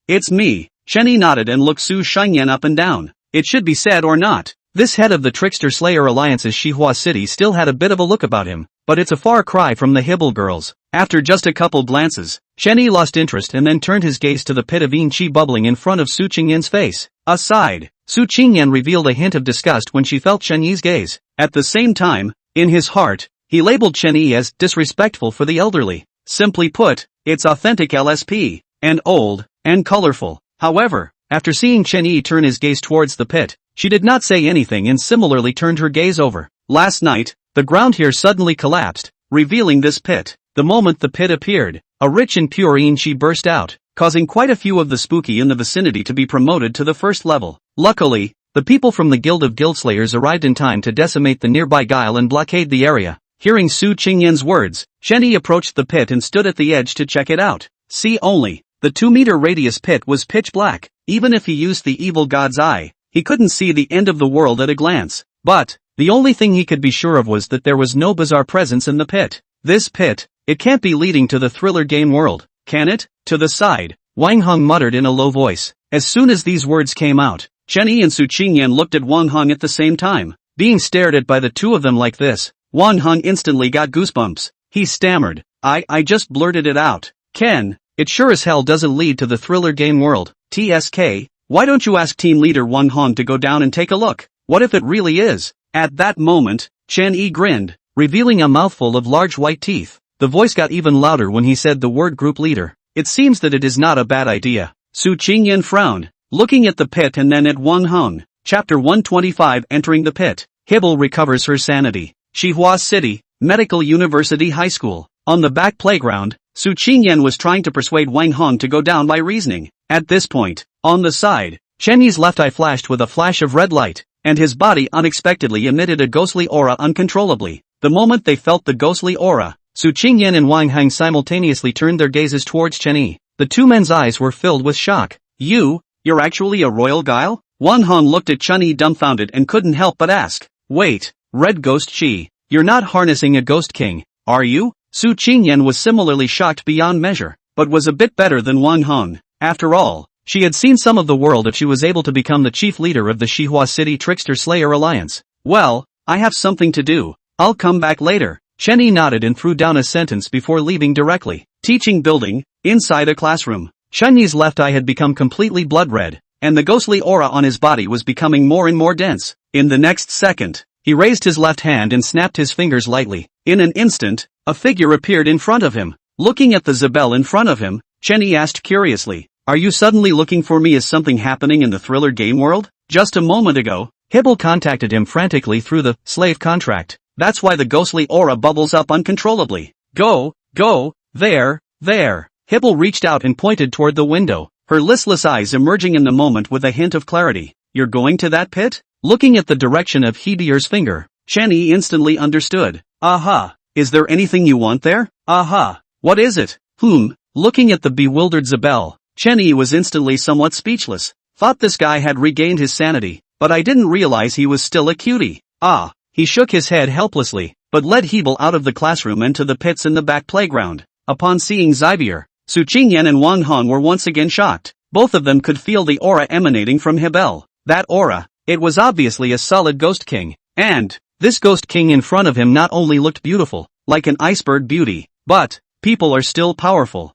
It's me. Chen-Yi nodded and looked Su Qingyan up and down. It should be said or not. This head of the Trickster Slayer Alliance's Shihua City still had a bit of a look about him, but it's a far cry from the Hibble girls. After just a couple glances, Chen-Yi lost interest and then turned his gaze to the pit of Yin-Chi bubbling in front of Su Qingyan's face. Aside, Su Qingyan revealed a hint of disgust when she felt Chen-Yi's gaze. At the same time, in his heart, he labeled Chen-Yi as disrespectful for the elderly. Simply put, it's authentic LSP, and old, and colorful. However, after seeing Chen-Yi turn his gaze towards the pit, she did not say anything and similarly turned her gaze over. Last night, the ground here suddenly collapsed, revealing this pit. The moment the pit appeared, a rich and pure Yin-Chi burst out, causing quite a few of the spooky in the vicinity to be promoted to the first level. Luckily, the people from the Guild of Guildslayers arrived in time to decimate the nearby guile and blockade the area. Hearing Su Qingyan's words, Chen-Yi approached the pit and stood at the edge to check it out. See only, the 2-meter radius pit was pitch black. Even if he used the evil god's eye, he couldn't see the end of the world at a glance. But, the only thing he could be sure of was that there was no bizarre presence in the pit. This pit, it can't be leading to the thriller game world, can it? To the side, Wang Hong muttered in a low voice. As soon as these words came out, Chen-Yi and Su Qingyan looked at Wang Hong at the same time. Being stared at by the two of them like this, Wang Hong instantly got goosebumps. He stammered. I just blurted it out. Ken, it sure as hell doesn't lead to the thriller game world. TSK, why don't you ask team leader Wang Hong to go down and take a look? What if it really is? At that moment, Chen-Yi grinned, revealing a mouthful of large white teeth. The voice got even louder when he said the word group leader. It seems that it is not a bad idea. Su Qingyan frowned, looking at the pit and then at Wang Hong. Chapter 125 Entering the Pit. Hibble recovers her sanity. Xihua City, Medical University High School. On the back playground, Su Qingyan was trying to persuade Wang Hong to go down by reasoning. At this point, on the side, Chen Yi's left eye flashed with a flash of red light, and his body unexpectedly emitted a ghostly aura uncontrollably. The moment they felt the ghostly aura, Su Qingyan and Wang Hong simultaneously turned their gazes towards Chen Yi. The two men's eyes were filled with shock. You're actually a royal guile? Wang Hong looked at Chen Yi dumbfounded and couldn't help but ask. Wait, Red Ghost Chi, you're not harnessing a ghost king, are you? Su Qingyan was similarly shocked beyond measure, but was a bit better than Wang Hong. After all, she had seen some of the world if she was able to become the chief leader of the Xihua City Trickster Slayer Alliance. Well, I have something to do. I'll come back later. Chen Yi nodded and threw down a sentence before leaving directly. Teaching building, inside a classroom. Chen Yi's left eye had become completely blood red, and the ghostly aura on his body was becoming more and more dense. In the next second, he raised his left hand and snapped his fingers lightly. In an instant, a figure appeared in front of him. Looking at the Zabel in front of him, Chen Yi asked curiously, "Are you suddenly looking for me? Is something happening in the thriller game world?" Just a moment ago, Hibble contacted him frantically through the slave contract. That's why the ghostly aura bubbles up uncontrollably. Go, there. Hibble reached out and pointed toward the window, her listless eyes emerging in the moment with a hint of clarity. You're going to that pit? Looking at the direction of Hebier's finger, Chen Yi instantly understood. Aha, is there anything you want there? Aha, what is it? Looking at the bewildered Zabel, Chen Yi was instantly somewhat speechless. Thought this guy had regained his sanity, but I didn't realize he was still a cutie. He shook his head helplessly, but led Hebel out of the classroom and to the pits in the back playground. Upon seeing Xibier, Su Qingyan and Wang Hong were once again shocked. Both of them could feel the aura emanating from Hebel. That aura, it was obviously a solid ghost king. And, this ghost king in front of him not only looked beautiful, like an iceberg beauty, but, people are still powerful.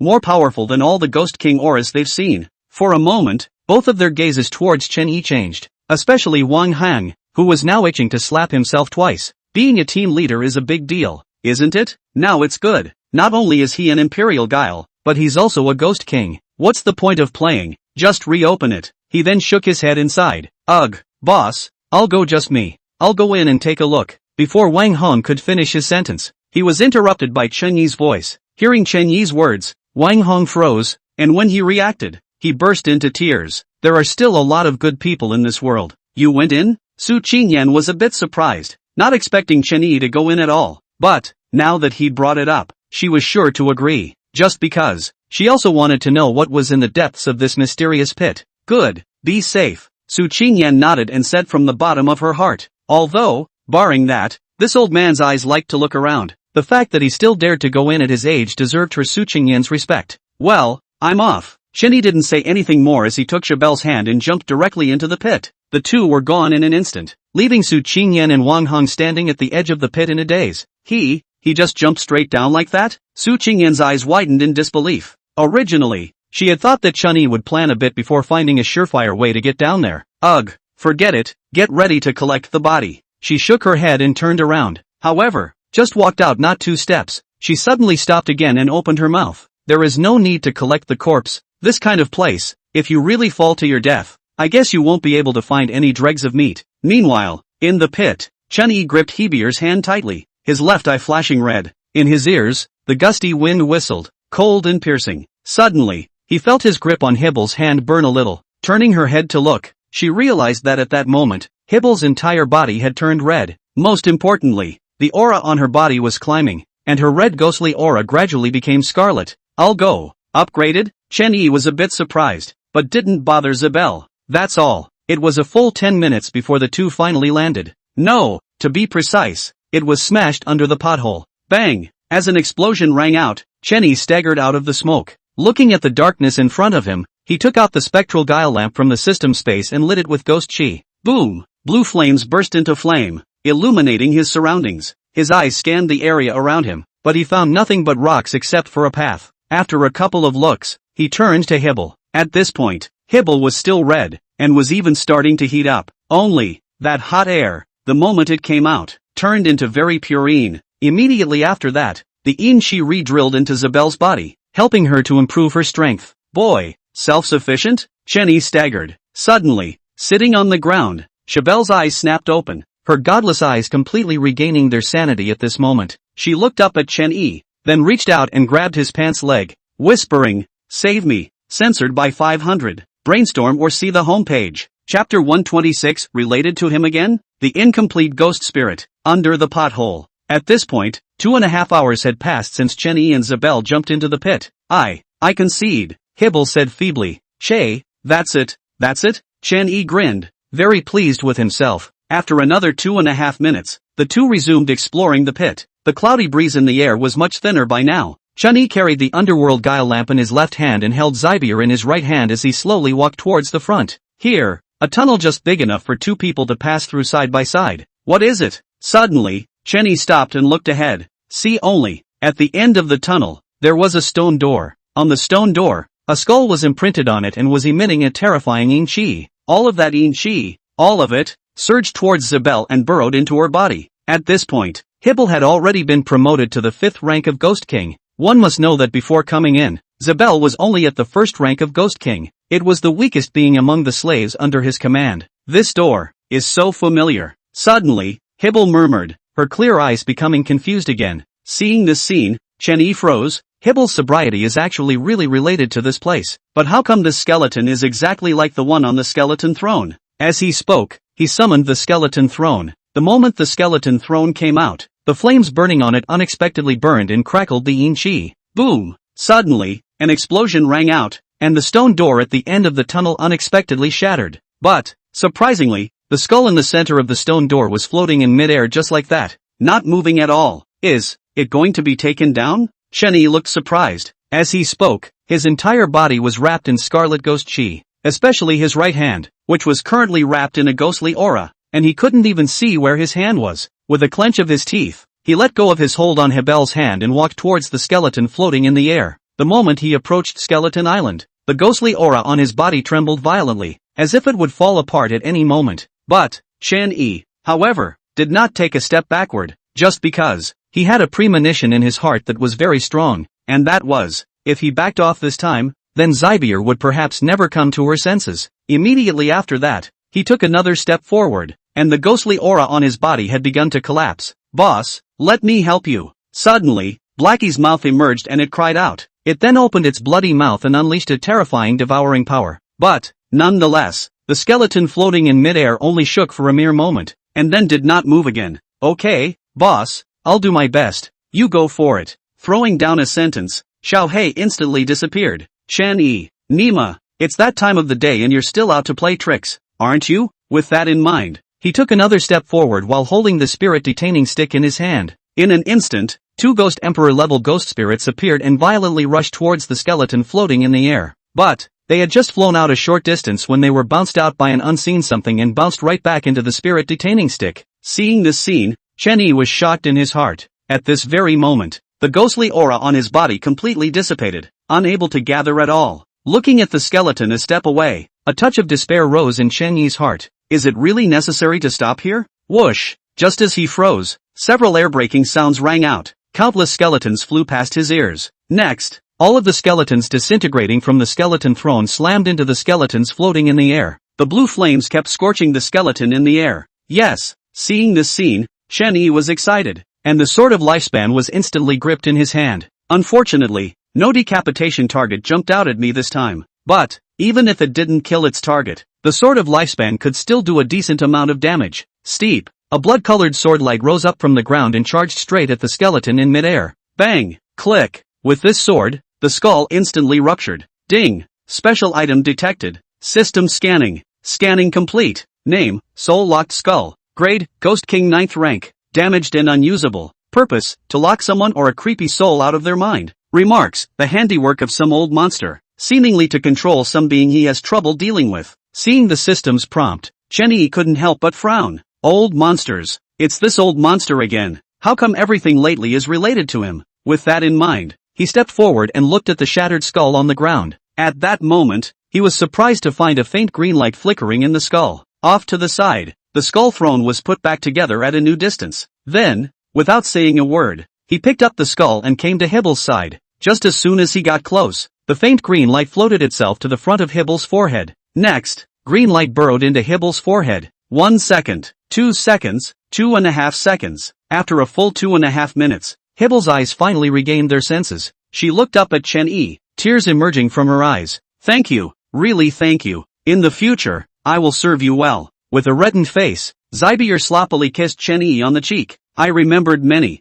More powerful than all the ghost king auras they've seen. For a moment, both of their gazes towards Chen Yi changed, especially Wang Hong, who was now itching to slap himself twice. Being a team leader is a big deal, isn't it? Now it's good. Not only is he an imperial guile, but he's also a ghost king. What's the point of playing? Just reopen it. He then shook his head inside. Ugh, boss, I'll go, just me. I'll go in and take a look. Before Wang Hong could finish his sentence, he was interrupted by Chen Yi's voice. Hearing Chen Yi's words, Wang Hong froze, and when he reacted, he burst into tears. There are still a lot of good people in this world. You went in? Su Qingyan was a bit surprised, not expecting Chen Yi to go in at all. But, now that he'd brought it up, she was sure to agree, just because. She also wanted to know what was in the depths of this mysterious pit. Good, be safe. Su Qingyan nodded and said from the bottom of her heart. Although, barring that, this old man's eyes liked to look around. The fact that he still dared to go in at his age deserved her Su Qingyan's respect. Well, I'm off. Chen Yi didn't say anything more as he took Zabel's hand and jumped directly into the pit. The two were gone in an instant, leaving Su Qingyan and Wang Hong standing at the edge of the pit in a daze. He just jumped straight down like that? Su Qingyan's eyes widened in disbelief. Originally, she had thought that Chen Yi would plan a bit before finding a surefire way to get down there. Ugh, forget it, get ready to collect the body. She shook her head and turned around. However, just walked out not 2 steps, she suddenly stopped again and opened her mouth. There is no need to collect the corpse. This kind of place, if you really fall to your death, I guess you won't be able to find any dregs of meat. Meanwhile, in the pit, Chen Yi gripped Hebier's hand tightly, his left eye flashing red. In his ears, the gusty wind whistled, cold and piercing. Suddenly, he felt his grip on Hibble's hand burn a little. Turning her head to look, she realized that at that moment, Hibble's entire body had turned red. Most importantly, the aura on her body was climbing, and her red ghostly aura gradually became scarlet. I'll go. Upgraded? Chen Yi was a bit surprised, but didn't bother Zabel. That's all. It was a full 10 minutes before the two finally landed. No, to be precise, it was smashed under the pothole. Bang! As an explosion rang out, Chen Yi staggered out of the smoke. Looking at the darkness in front of him, he took out the spectral guile lamp from the system space and lit it with ghost chi. Boom! Blue flames burst into flame, illuminating his surroundings. His eyes scanned the area around him, but he found nothing but rocks except for a path. After a couple of looks, he turned to Hibble. At this point, Hibble was still red, and was even starting to heat up. Only, that hot air, the moment it came out, turned into very purine. Immediately after that, the Yin-Chi re-drilled into Zabel's body, helping her to improve her strength. Boy, self-sufficient? Chenny staggered. Suddenly, sitting on the ground, Zabel's eyes snapped open, her godless eyes completely regaining their sanity at this moment. She looked up at Chen Yi, then reached out and grabbed his pants leg, whispering, "Save me." Censored by 500. Brainstorm or see the homepage. Chapter 126, related to him again? The incomplete ghost spirit, under the pothole. At this point, 2.5 hours had passed since Chen Yi and Zabel jumped into the pit. I concede, Hibble said feebly. Che, that's it. Chen Yi grinned, very pleased with himself. After another 2.5 minutes, the two resumed exploring the pit. The cloudy breeze in the air was much thinner by now. Chen Yi carried the underworld guile lamp in his left hand and held Zybier in his right hand as he slowly walked towards the front. Here, a tunnel just big enough for two people to pass through side by side. What is it? Suddenly, Chen Yi stopped and looked ahead. See only, at the end of the tunnel, there was a stone door. On the stone door, a skull was imprinted on it and was emitting a terrifying Yin-Chi. All of that Yin-Chi, all of it, surged towards Zabel and burrowed into her body. At this point, Hibble had already been promoted to the 5th rank of Ghost King. One must know that before coming in, Zabel was only at the 1st rank of Ghost King. It was the weakest being among the slaves under his command. This door is so familiar. Suddenly, Hibble murmured, her clear eyes becoming confused again. Seeing this scene, Chen Yi froze. Hibble's sobriety is actually really related to this place. But how come this skeleton is exactly like the one on the skeleton throne? As he spoke, he summoned the skeleton throne. The moment the skeleton throne came out, the flames burning on it unexpectedly burned and crackled the Yin-Chi. Boom! Suddenly, an explosion rang out, and the stone door at the end of the tunnel unexpectedly shattered. But, surprisingly, the skull in the center of the stone door was floating in midair just like that, not moving at all. Is it going to be taken down? Chen Yi looked surprised. As he spoke, his entire body was wrapped in scarlet ghost chi, especially his right hand, which was currently wrapped in a ghostly aura, and he couldn't even see where his hand was. With a clench of his teeth, he let go of his hold on Hibel's hand and walked towards the skeleton floating in the air. The moment he approached Skeleton Island, the ghostly aura on his body trembled violently, as if it would fall apart at any moment. But, Chen Yi, however, did not take a step backward, just because he had a premonition in his heart that was very strong, and that was, if he backed off this time, then Zybier would perhaps never come to her senses. Immediately after that, he took another step forward, and the ghostly aura on his body had begun to collapse. Boss, let me help you. Suddenly, Blackie's mouth emerged and it cried out. It then opened its bloody mouth and unleashed a terrifying devouring power. But, nonetheless, the skeleton floating in midair only shook for a mere moment, and then did not move again. Okay, boss, I'll do my best. You go for it. Throwing down a sentence, Xiao Hei instantly disappeared. Chen Yi, Nima, it's that time of the day and you're still out to play tricks, aren't you? With that in mind, he took another step forward while holding the spirit detaining stick in his hand. In an instant, two Ghost Emperor-level ghost spirits appeared and violently rushed towards the skeleton floating in the air. But, they had just flown out a short distance when they were bounced out by an unseen something and bounced right back into the spirit detaining stick. Seeing this scene, Chen Yi was shocked in his heart. At this very moment, the ghostly aura on his body completely dissipated, unable to gather at all. Looking at the skeleton a step away, a touch of despair rose in Chen Yi's heart. Is it really necessary to stop here? Whoosh! Just as he froze, several air-breaking sounds rang out. Countless skeletons flew past his ears. Next, all of the skeletons disintegrating from the skeleton throne slammed into the skeletons floating in the air. The blue flames kept scorching the skeleton in the air. Yes, seeing this scene, Chen Yi was excited, and the sword of lifespan was instantly gripped in his hand. Unfortunately, no decapitation target jumped out at me this time. But, even if it didn't kill its target, the sword of lifespan could still do a decent amount of damage. Steep. A blood-colored sword light rose up from the ground and charged straight at the skeleton in midair. Bang! Click! With this sword, the skull instantly ruptured. Ding! Special item detected. System scanning. Scanning complete. Name, Soul-Locked Skull. Grade, Ghost King 9th rank. Damaged and unusable. Purpose, to lock someone or a creepy soul out of their mind. Remarks, the handiwork of some old monster, seemingly to control some being he has trouble dealing with. Seeing the system's prompt, Chen Yi couldn't help but frown. Old monsters. It's this old monster again. How come everything lately is related to him? With that in mind, he stepped forward and looked at the shattered skull on the ground. At that moment, he was surprised to find a faint green light flickering in the skull. Off to the side, the skull throne was put back together at a new distance. Then, without saying a word, He picked up the skull and came to Hibble's side. Just as soon as he got close, the faint green light floated itself to the front of Hibble's forehead. Next, green light burrowed into Hibble's forehead. 1 second, 2 seconds, 2.5 seconds. After a full 2.5 minutes, Hibble's eyes finally regained their senses. She looked up at Chen-Yi, tears emerging from her eyes. Thank you, really thank you. In the future, I will serve you well. With a reddened face, Zybier sloppily kissed Chen-Yi on the cheek. I remembered many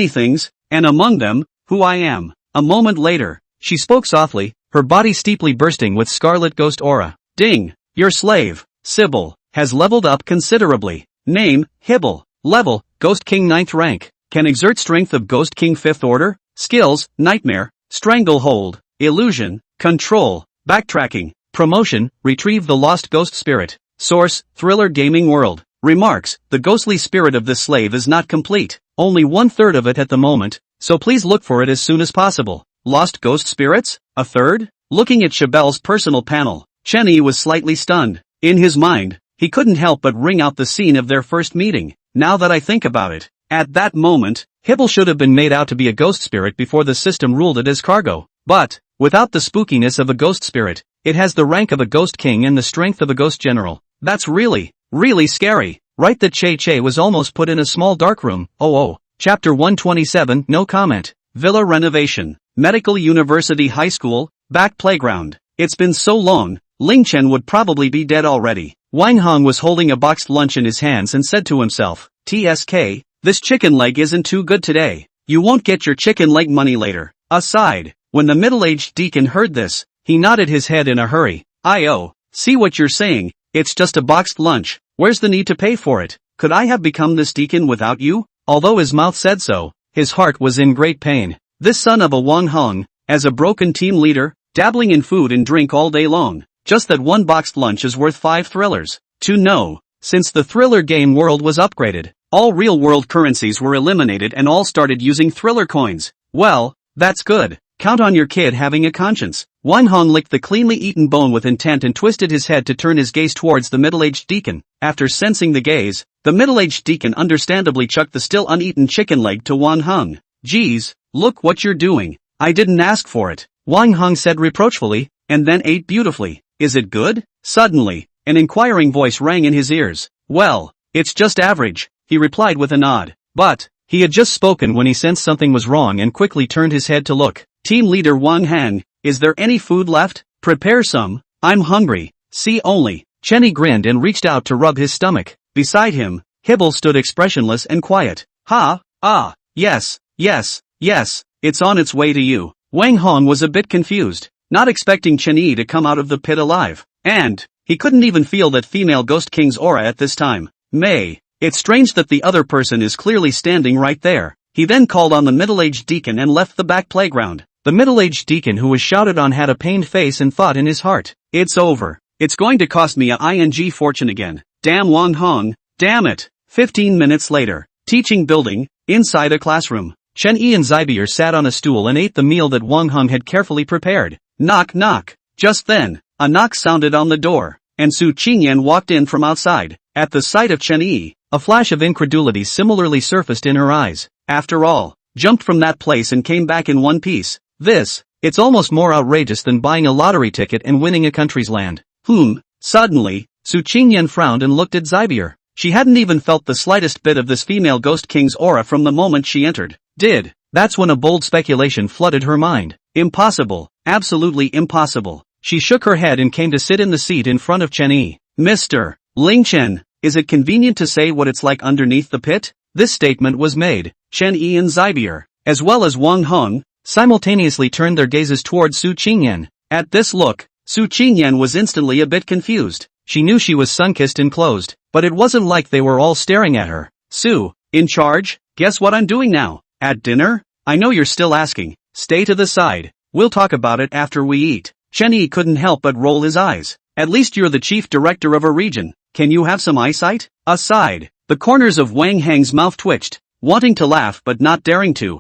things, and among them, who I am. A moment later, she spoke softly, her body steeply bursting with scarlet ghost aura. Ding! Your slave, Sybil, has leveled up considerably. Name, Hibble. Level, Ghost King 9th rank. Can exert strength of Ghost King 5th order. Skills, Nightmare, Stranglehold, Illusion, Control, Backtracking. Promotion, Retrieve the Lost Ghost Spirit. Source, Thriller Gaming World. Remarks, the ghostly spirit of this slave is not complete. Only 1/3 of it at the moment, so please look for it as soon as possible. Lost ghost spirits? A third? Looking at Chabelle's personal panel, Chen-Yi was slightly stunned. In his mind, he couldn't help but ring out the scene of their first meeting. Now that I think about it, at that moment, Hibble should have been made out to be a ghost spirit before the system ruled it as cargo. But, without the spookiness of a ghost spirit, it has the rank of a ghost king and the strength of a ghost general. That's really scary. Right, that Che was almost put in a small dark room. Oh. Chapter 127, no comment. Villa renovation. Medical University High School, back playground. It's been so long, Ling Chen would probably be dead already. Wang Hong was holding a boxed lunch in his hands and said to himself, TSK, this chicken leg isn't too good today. You won't get your chicken leg money later. Aside, when the middle-aged deacon heard this, he nodded his head in a hurry. See what you're saying, it's just a boxed lunch. Where's the need to pay for it? Could I have become this deacon without you? Although his mouth said so, his heart was in great pain. This son of a Wang Hong, as a broken team leader, dabbling in food and drink all day long. Just that one boxed lunch is worth 5 thrillers. To know, since the thriller game world was upgraded, all real-world currencies were eliminated and all started using thriller coins. Well, that's good. Count on your kid having a conscience. Wang Hong licked the cleanly eaten bone with intent and twisted his head to turn his gaze towards the middle-aged deacon. After sensing the gaze, the middle-aged deacon understandably chucked the still uneaten chicken leg to Wang Hong. Geez, look what you're doing. I didn't ask for it, Wang Hong said reproachfully, and then ate beautifully. Is it good? Suddenly, an inquiring voice rang in his ears. Well, it's just average, he replied with a nod. But, he had just spoken when he sensed something was wrong and quickly turned his head to look. Team leader Wang Han, is there any food left? Prepare some, I'm hungry. See only. Chen-Yi grinned and reached out to rub his stomach. Beside him, Hibble stood expressionless and quiet. Yes, it's on its way to you. Wang Hong was a bit confused, not expecting Chen-Yi to come out of the pit alive. And, he couldn't even feel that female Ghost King's aura at this time. It's strange that the other person is clearly standing right there. He then called on the middle-aged deacon and left the back playground. The middle-aged deacon who was shouted on had a pained face and thought in his heart, it's over. It's going to cost me a ing fortune again. Damn Wang Hong, damn it. 15 minutes later, teaching building, inside a classroom. Chen-Yi and Zybier sat on a stool and ate the meal that Wang Hong had carefully prepared. Knock knock. Just then, a knock sounded on the door, and Su Qingyan walked in from outside. At the sight of Chen-Yi, a flash of incredulity similarly surfaced in her eyes. After all, jumped from that place and came back in one piece. It's almost more outrageous than buying a lottery ticket and winning a country's land. Suddenly, Su Qingyan frowned and looked at Zybier. She hadn't even felt the slightest bit of this female Ghost King's aura from the moment she entered. That's when a bold speculation flooded her mind. Impossible, absolutely impossible. She shook her head and came to sit in the seat in front of Chen-Yi. Mr. Ling Chen, is it convenient to say what it's like underneath the pit? This statement was made. Chen-Yi and Zybier, as well as Wang Hong, simultaneously turned their gazes toward Su Qingyan. At this look, Su Qingyan was instantly a bit confused. She knew she was sun-kissed and closed, but it wasn't like they were all staring at her. Su, in charge? Guess what I'm doing now? At dinner? I know you're still asking. Stay to the side. We'll talk about it after we eat. Chen-Yi couldn't help but roll his eyes. At least you're the chief director of a region. Can you have some eyesight? Aside. The corners of Wang Hang's mouth twitched, wanting to laugh but not daring to.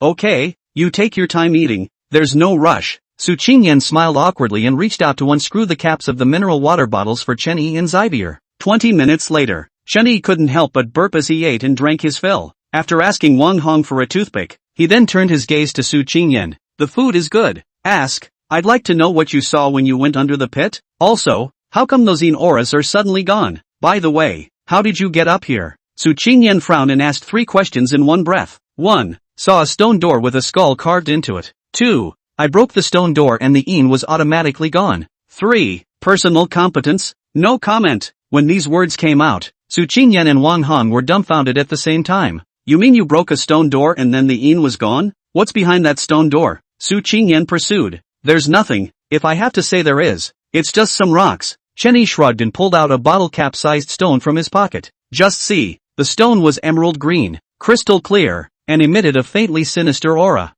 Okay, you take your time eating. There's no rush. Su Qingyan smiled awkwardly and reached out to unscrew the caps of the mineral water bottles for Chen-Yi and Zybier. 20 minutes later, Chen-Yi couldn't help but burp as he ate and drank his fill. After asking Wang Hong for a toothpick, he then turned his gaze to Su Qingyan. The food is good. Ask, I'd like to know what you saw when you went under the pit. Also, how come those auras are suddenly gone? By the way, how did you get up here? Su Qingyan frowned and asked 3 questions in one breath. 1. Saw a stone door with a skull carved into it. 2. I broke the stone door and the was automatically gone. 3. Personal competence? No comment. When these words came out, Su Qingyan and Wang Hong were dumbfounded at the same time. You mean you broke a stone door and then the was gone? What's behind that stone door? Su Qingyan pursued. There's nothing, if I have to say there is. It's just some rocks. Chen Yi shrugged and pulled out a bottle cap-sized stone from his pocket. Just see. The stone was emerald green, crystal clear, and emitted a faintly sinister aura.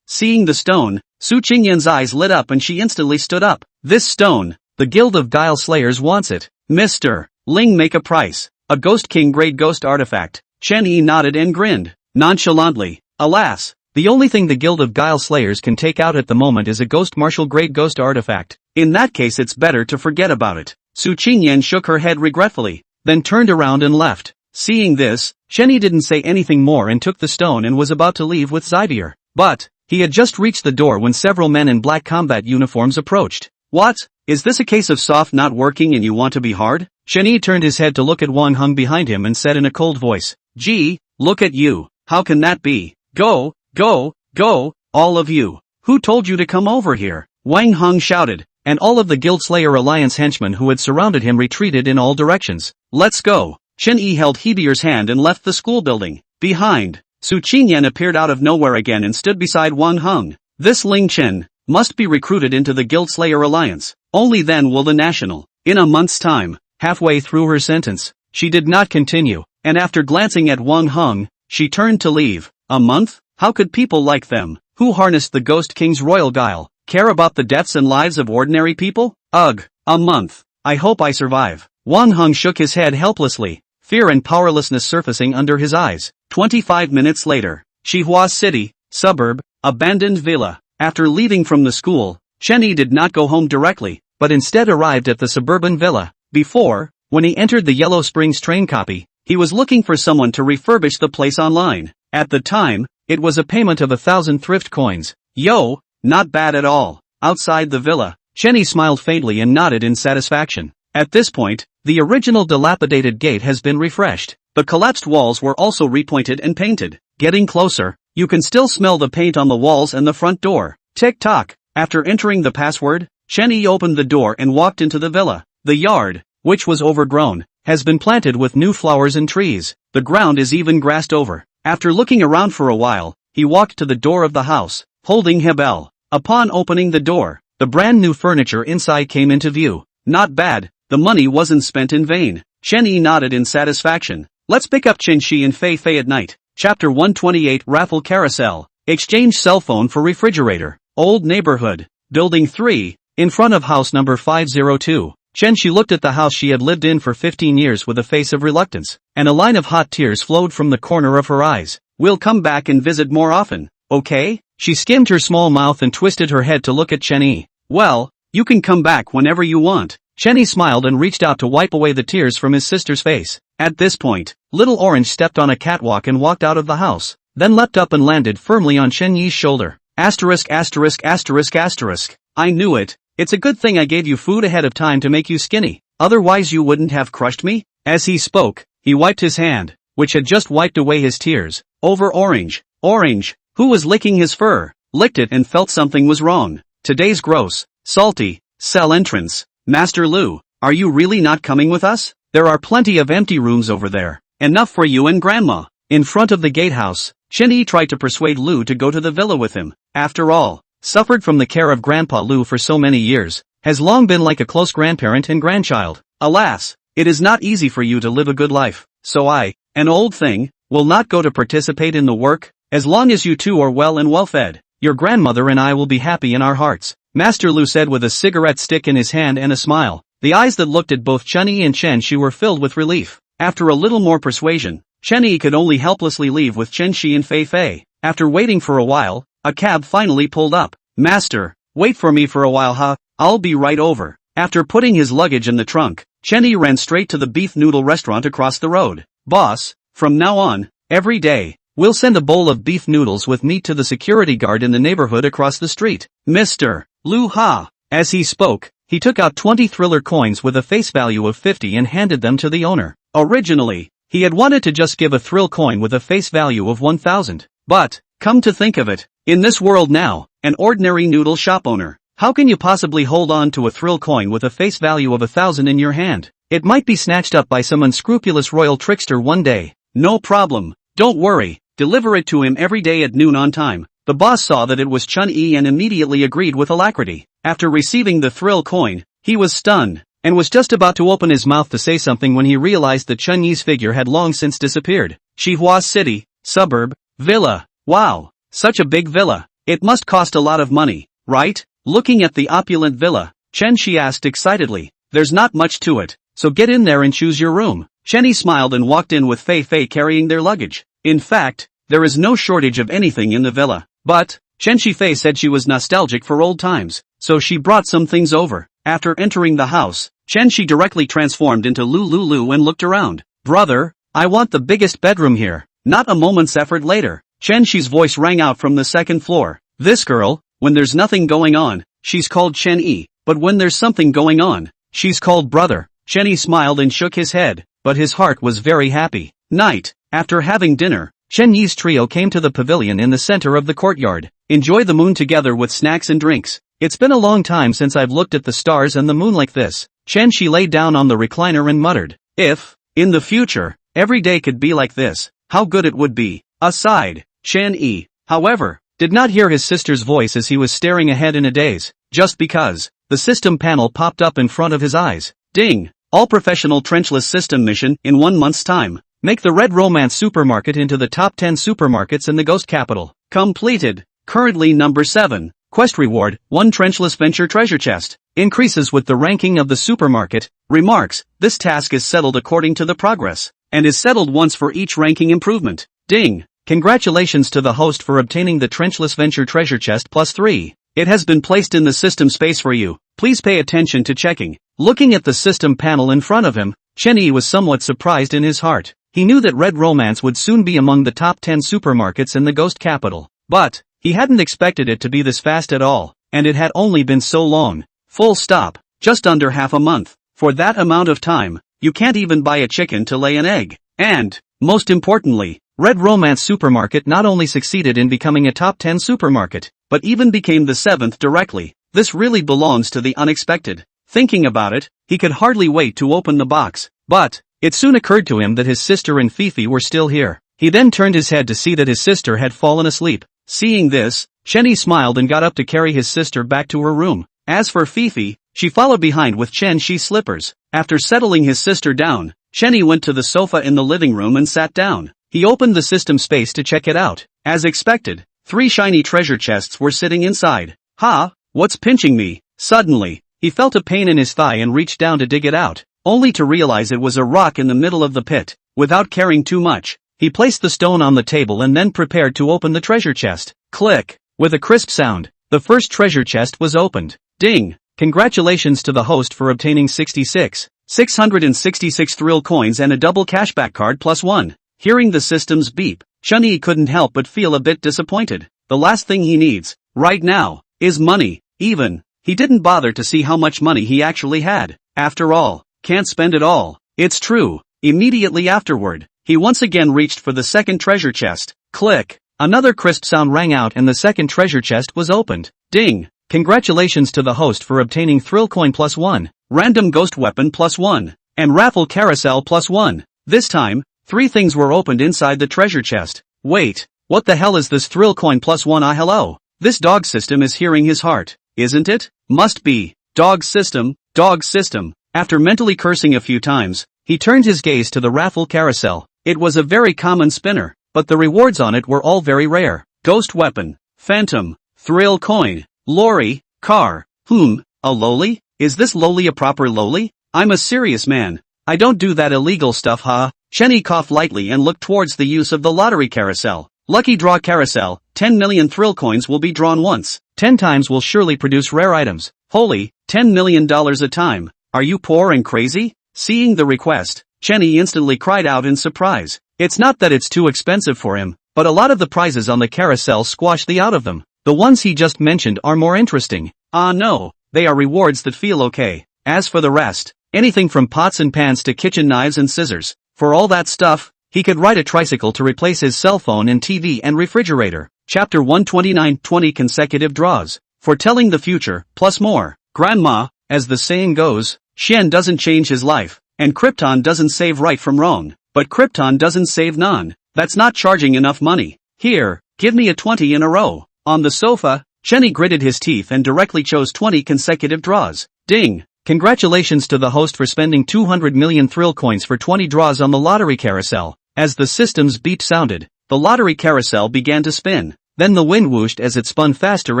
Seeing the stone, Su Qingyan's eyes lit up and she instantly stood up. This stone, the Guild of Guile Slayers wants it. Mr. Ling, make a price. A Ghost King grade ghost artifact. Chen Yi nodded and grinned, nonchalantly. Alas, the only thing the Guild of Guile Slayers can take out at the moment is a Ghost Martial grade ghost artifact. In that case it's better to forget about it. Su Qingyan shook her head regretfully, then turned around and left. Seeing this, Chen Yi didn't say anything more and took the stone and was about to leave with Zybier. But, he had just reached the door when several men in black combat uniforms approached. What? Is this a case of soft not working and you want to be hard? Chen Yi turned his head to look at Wang Hong behind him and said in a cold voice, Gee, look at you. How can that be? Go, go, go, all of you. Who told you to come over here? Wang Hong shouted, and all of the Guild Slayer Alliance henchmen who had surrounded him retreated in all directions. Let's go. Chen Yi held Hebier's hand and left the school building. Behind, Su Qingyan appeared out of nowhere again and stood beside Wang Hong. This Ling Chen must be recruited into the Guild Slayer Alliance. Only then will the national. In a month's time. Halfway through her sentence, she did not continue, and after glancing at Wang Hong, she turned to leave. A month? How could people like them, who harnessed the Ghost King's royal guile, care about the deaths and lives of ordinary people? Ugh, a month. I hope I survive. Wang Hong shook his head helplessly, fear and powerlessness surfacing under his eyes. 25 minutes later, Xihua City, suburb, abandoned villa. After leaving from the school, Chen Yi did not go home directly, but instead arrived at the suburban villa. Before, when he entered the Yellow Springs train copy, he was looking for someone to refurbish the place online. At the time, it was a payment of 1,000 thrift coins. Yo, not bad at all. Outside the villa, Chen Yi smiled faintly and nodded in satisfaction. At this point, the original dilapidated gate has been refreshed. The collapsed walls were also repointed and painted. Getting closer, you can still smell the paint on the walls and the front door. Tick-tock. After entering the password, Chen Yi opened the door and walked into the villa. The yard, which was overgrown, has been planted with new flowers and trees. The ground is even grassed over. After looking around for a while, he walked to the door of the house, holding a bell. Upon opening the door, the brand new furniture inside came into view. Not bad, the money wasn't spent in vain. Chen Yi nodded in satisfaction. Let's pick up Qin Shi and Fei Fei at night. Chapter 128 Raffle Carousel. Exchange cell phone for refrigerator. Old neighborhood. Building 3, in front of house number 502. Chen Shi looked at the house she had lived in for 15 years with a face of reluctance, and a line of hot tears flowed from the corner of her eyes. We'll come back and visit more often, okay? She skimmed her small mouth and twisted her head to look at Chen Yi. Well, you can come back whenever you want. Chen Yi smiled and reached out to wipe away the tears from his sister's face. At this point, Little Orange stepped on a catwalk and walked out of the house, then leapt up and landed firmly on Chen Yi's shoulder. Asterisk asterisk asterisk asterisk. I knew it. It's a good thing I gave you food ahead of time to make you skinny. Otherwise you wouldn't have crushed me? As he spoke, he wiped his hand, which had just wiped away his tears, over Orange. Orange, who was licking his fur, licked it and felt something was wrong. Today's gross, salty, cell entrance. Master Lu, are you really not coming with us? There are plenty of empty rooms over there. Enough for you and Grandma. In front of the gatehouse, Chen Yi tried to persuade Lu to go to the villa with him. After all, suffered from the care of Grandpa Lu for so many years, has long been like a close grandparent and grandchild. Alas, it is not easy for you to live a good life, so I, an old thing, will not go to participate in the work, as long as you two are well and well fed. Your grandmother and I will be happy in our hearts, Master Lu said with a cigarette stick in his hand and a smile. The eyes that looked at both Chen Yi and Chen Shi were filled with relief. After a little more persuasion, Chen Yi could only helplessly leave with Chen Shi and Fei Fei. After waiting for a while, a cab finally pulled up. Master, wait for me for a while huh? I'll be right over. After putting his luggage in the trunk, Chen Yi ran straight to the beef noodle restaurant across the road. Boss, from now on, every day. We'll send a bowl of beef noodles with meat to the security guard in the neighborhood across the street. Mr. Lu Ha. As he spoke, he took out 20 thriller coins with a face value of 50 and handed them to the owner. Originally, he had wanted to just give a thrill coin with a face value of 1,000. But, come to think of it, in this world now, an ordinary noodle shop owner, how can you possibly hold on to a thrill coin with a face value of 1,000 in your hand? It might be snatched up by some unscrupulous royal trickster one day. No problem, don't worry, deliver it to him every day at noon on time. The boss saw that it was Chun-Yi and immediately agreed with alacrity. After receiving the thrill coin, he was stunned, and was just about to open his mouth to say something when he realized that Chun-Yi's figure had long since disappeared. Xihua City, suburb, villa. Wow, such a big villa. It must cost a lot of money, right? Looking at the opulent villa, Chen Shi asked excitedly. There's not much to it, so get in there and choose your room. Chen Yi smiled and walked in with Fei Fei carrying their luggage. In fact, there is no shortage of anything in the villa. But, Chen Shifei said she was nostalgic for old times, so she brought some things over. After entering the house, Chen Shi directly transformed into Lulu and looked around. Brother, I want the biggest bedroom here. Not a moment's effort later, Chen Shi's voice rang out from the second floor. This girl, when there's nothing going on, she's called Chen Yi, but when there's something going on, she's called brother. Chen Yi smiled and shook his head, but his heart was very happy. Night, after having dinner, Chen Yi's trio came to the pavilion in the center of the courtyard. Enjoy the moon together with snacks and drinks. It's been a long time since I've looked at the stars and the moon like this. Chen Shi lay down on the recliner and muttered, if, in the future, every day could be like this, how good it would be. Aside, Chen Yi, however, did not hear his sister's voice as he was staring ahead in a daze, just because, the system panel popped up in front of his eyes. Ding! All professional trenchless system mission in 1 month's time. Make the Red Romance supermarket into the top 10 supermarkets in the Ghost Capital. Completed. Currently number 7. Quest reward, 1 trenchless venture treasure chest. Increases with the ranking of the supermarket. Remarks, this task is settled according to the progress, and is settled once for each ranking improvement. Ding! Congratulations to the host for obtaining the trenchless venture treasure chest +3. It has been placed in the system space for you. Please pay attention to checking. Looking at the system panel in front of him, Chen Yi was somewhat surprised in his heart. He knew that Red Romance would soon be among the top 10 supermarkets in the Ghost Capital. But, he hadn't expected it to be this fast at all, and it had only been so long. Full stop. Just under half a month. For that amount of time, you can't even buy a chicken to lay an egg. And, most importantly, Red Romance Supermarket not only succeeded in becoming a top 10 supermarket, but even became the 7th directly. This really belongs to the unexpected. Thinking about it, he could hardly wait to open the box. But, it soon occurred to him that his sister and Fifi were still here. He then turned his head to see that his sister had fallen asleep. Seeing this, Chen Yi smiled and got up to carry his sister back to her room. As for Fifi, she followed behind with Chen Shi's slippers. After settling his sister down, Chen Yi went to the sofa in the living room and sat down. He opened the system space to check it out. As expected, 3 shiny treasure chests were sitting inside. Ha! What's pinching me? Suddenly, he felt a pain in his thigh and reached down to dig it out, only to realize it was a rock in the middle of the pit. Without caring too much, he placed the stone on the table and then prepared to open the treasure chest. Click! With a crisp sound, the first treasure chest was opened. Ding! Congratulations to the host for obtaining 666 thrill coins and a double cashback card +1. Hearing the system's beep, Chen Yi couldn't help but feel a bit disappointed. The last thing he needs, right now, is money. Even, he didn't bother to see how much money he actually had. After all, can't spend it all. It's true. Immediately afterward, he once again reached for the second treasure chest. Click! Another crisp sound rang out and the second treasure chest was opened. Ding! Congratulations to the host for obtaining Thrill Coin +1, Random Ghost Weapon +1, and Raffle Carousel +1. This time, 3 things were opened inside the treasure chest. Wait, what the hell is this Thrill Coin +1? Hello? This dog system is hearing his heart, isn't it? Must be. Dog system, dog system. After mentally cursing a few times, he turned his gaze to the Raffle Carousel. It was a very common spinner, but the rewards on it were all very rare. Ghost Weapon, Phantom, Thrill Coin, Lorry, Car. A loli? Is this loli a proper loli? I'm a serious man. I don't do that illegal stuff, huh? Chen Yi coughed lightly and looked towards the use of the lottery carousel. Lucky Draw Carousel, 10 million thrill coins will be drawn once. 10 times will surely produce rare items. Holy, $10 million a time. Are you poor and crazy? Seeing the request, Chenny instantly cried out in surprise. It's not that it's too expensive for him, but a lot of the prizes on the carousel squash the out of them. The ones he just mentioned are more interesting. Ah no, they are rewards that feel okay. As for the rest, anything from pots and pans to kitchen knives and scissors, for all that stuff, he could ride a tricycle to replace his cell phone and TV and refrigerator. Chapter 129, 20 consecutive draws. Foretelling the future, plus more. Grandma, as the saying goes, Shen doesn't change his life, and Krypton doesn't save right from wrong, but Krypton doesn't save none. That's not charging enough money. Here, give me a 20 in a row. On the sofa, Chenny gritted his teeth and directly chose 20 consecutive draws. Ding! Congratulations to the host for spending 200 million thrill coins for 20 draws on the lottery carousel. As the system's beep sounded, the lottery carousel began to spin. Then the wind whooshed as it spun faster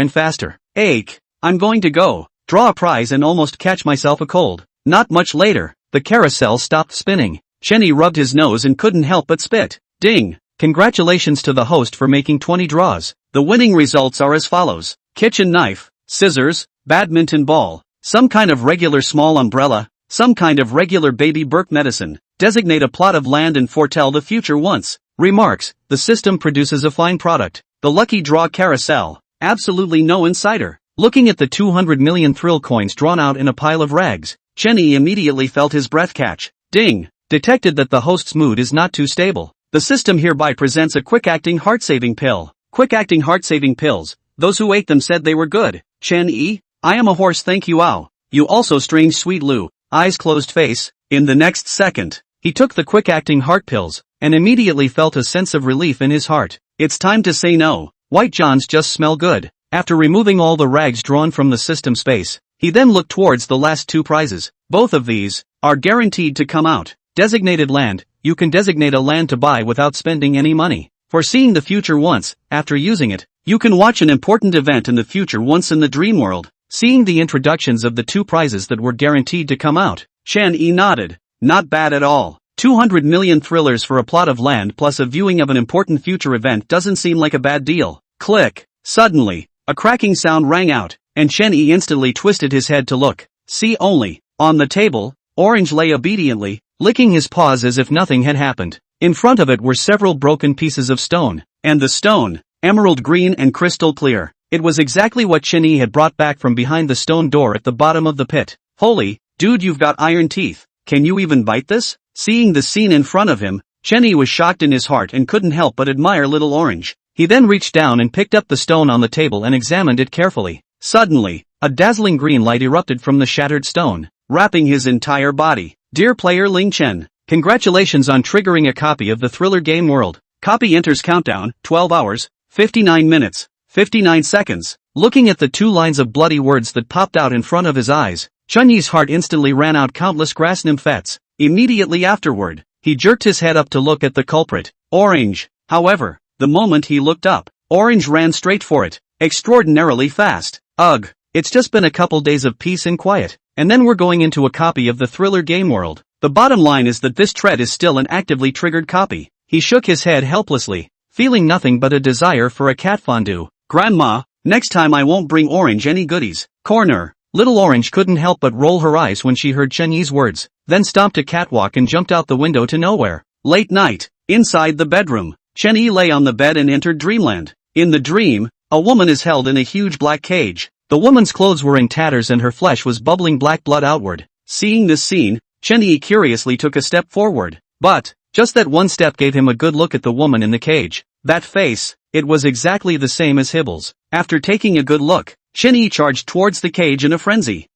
and faster. Ache! I'm going to go, draw a prize and almost catch myself a cold. Not much later, the carousel stopped spinning. Chenny rubbed his nose and couldn't help but spit. Ding! Congratulations to the host for making 20 draws. The winning results are as follows. Kitchen knife, scissors, badminton ball, some kind of regular small umbrella, some kind of regular baby Burke medicine. Designate a plot of land and foretell the future once. Remarks, the system produces a fine product. The lucky draw carousel, absolutely no insider. Looking at the 200 million thrill coins drawn out in a pile of rags, Chenny immediately felt his breath catch. Ding! Detected that the host's mood is not too stable. The system hereby presents a quick-acting heart-saving pill. Quick-acting heart-saving pills, those who ate them said they were good. Chen-yi, I am a horse thank you ow. You also strange sweet Lou, eyes closed face. In the next second, he took the quick-acting heart pills, and immediately felt a sense of relief in his heart. It's time to say no. White Johns just smell good. After removing all the rags drawn from the system space, he then looked towards the last two prizes. Both of these are guaranteed to come out. Designated land. You can designate a land to buy without spending any money. Foreseeing the future once, after using it, you can watch an important event in the future once in the dream world. Seeing the introductions of the two prizes that were guaranteed to come out, Chen-yi nodded. Not bad at all. 200 million thrillers for a plot of land plus a viewing of an important future event doesn't seem like a bad deal. Click. Suddenly, a cracking sound rang out, and Chen-yi instantly twisted his head to look. See only. On the table, Orange lay obediently, licking his paws as if nothing had happened. In front of it were several broken pieces of stone, and the stone, emerald green and crystal clear. It was exactly what Chen-yi had brought back from behind the stone door at the bottom of the pit. Holy, dude, you've got iron teeth. Can you even bite this? Seeing the scene in front of him, Chen-yi was shocked in his heart and couldn't help but admire little Orange. He then reached down and picked up the stone on the table and examined it carefully. Suddenly, a dazzling green light erupted from the shattered stone, wrapping his entire body. Dear player Ling Chen, congratulations on triggering a copy of the Thriller Game World. Copy enters countdown, 12 hours, 59 minutes, 59 seconds. Looking at the two lines of bloody words that popped out in front of his eyes, Chen-yi's heart instantly ran out countless grass nymphets. Immediately afterward, he jerked his head up to look at the culprit, Orange. However, the moment he looked up, Orange ran straight for it, extraordinarily fast. Ugh, it's just been a couple days of peace and quiet, and then we're going into a copy of the Thriller Game World. The bottom line is that this threat is still an actively triggered copy. He shook his head helplessly, feeling nothing but a desire for a cat fondue. Grandma, next time I won't bring Orange any goodies. Corner. Little Orange couldn't help but roll her eyes when she heard Chen-yi's words, then stomped a catwalk and jumped out the window to nowhere. Late night. Inside the bedroom, Chen-yi lay on the bed and entered dreamland. In the dream, a woman is held in a huge black cage. The woman's clothes were in tatters and her flesh was bubbling black blood outward. Seeing this scene, Chen-yi curiously took a step forward. But, just that one step gave him a good look at the woman in the cage. That face, it was exactly the same as Hibble's. After taking a good look, Chen-yi charged towards the cage in a frenzy.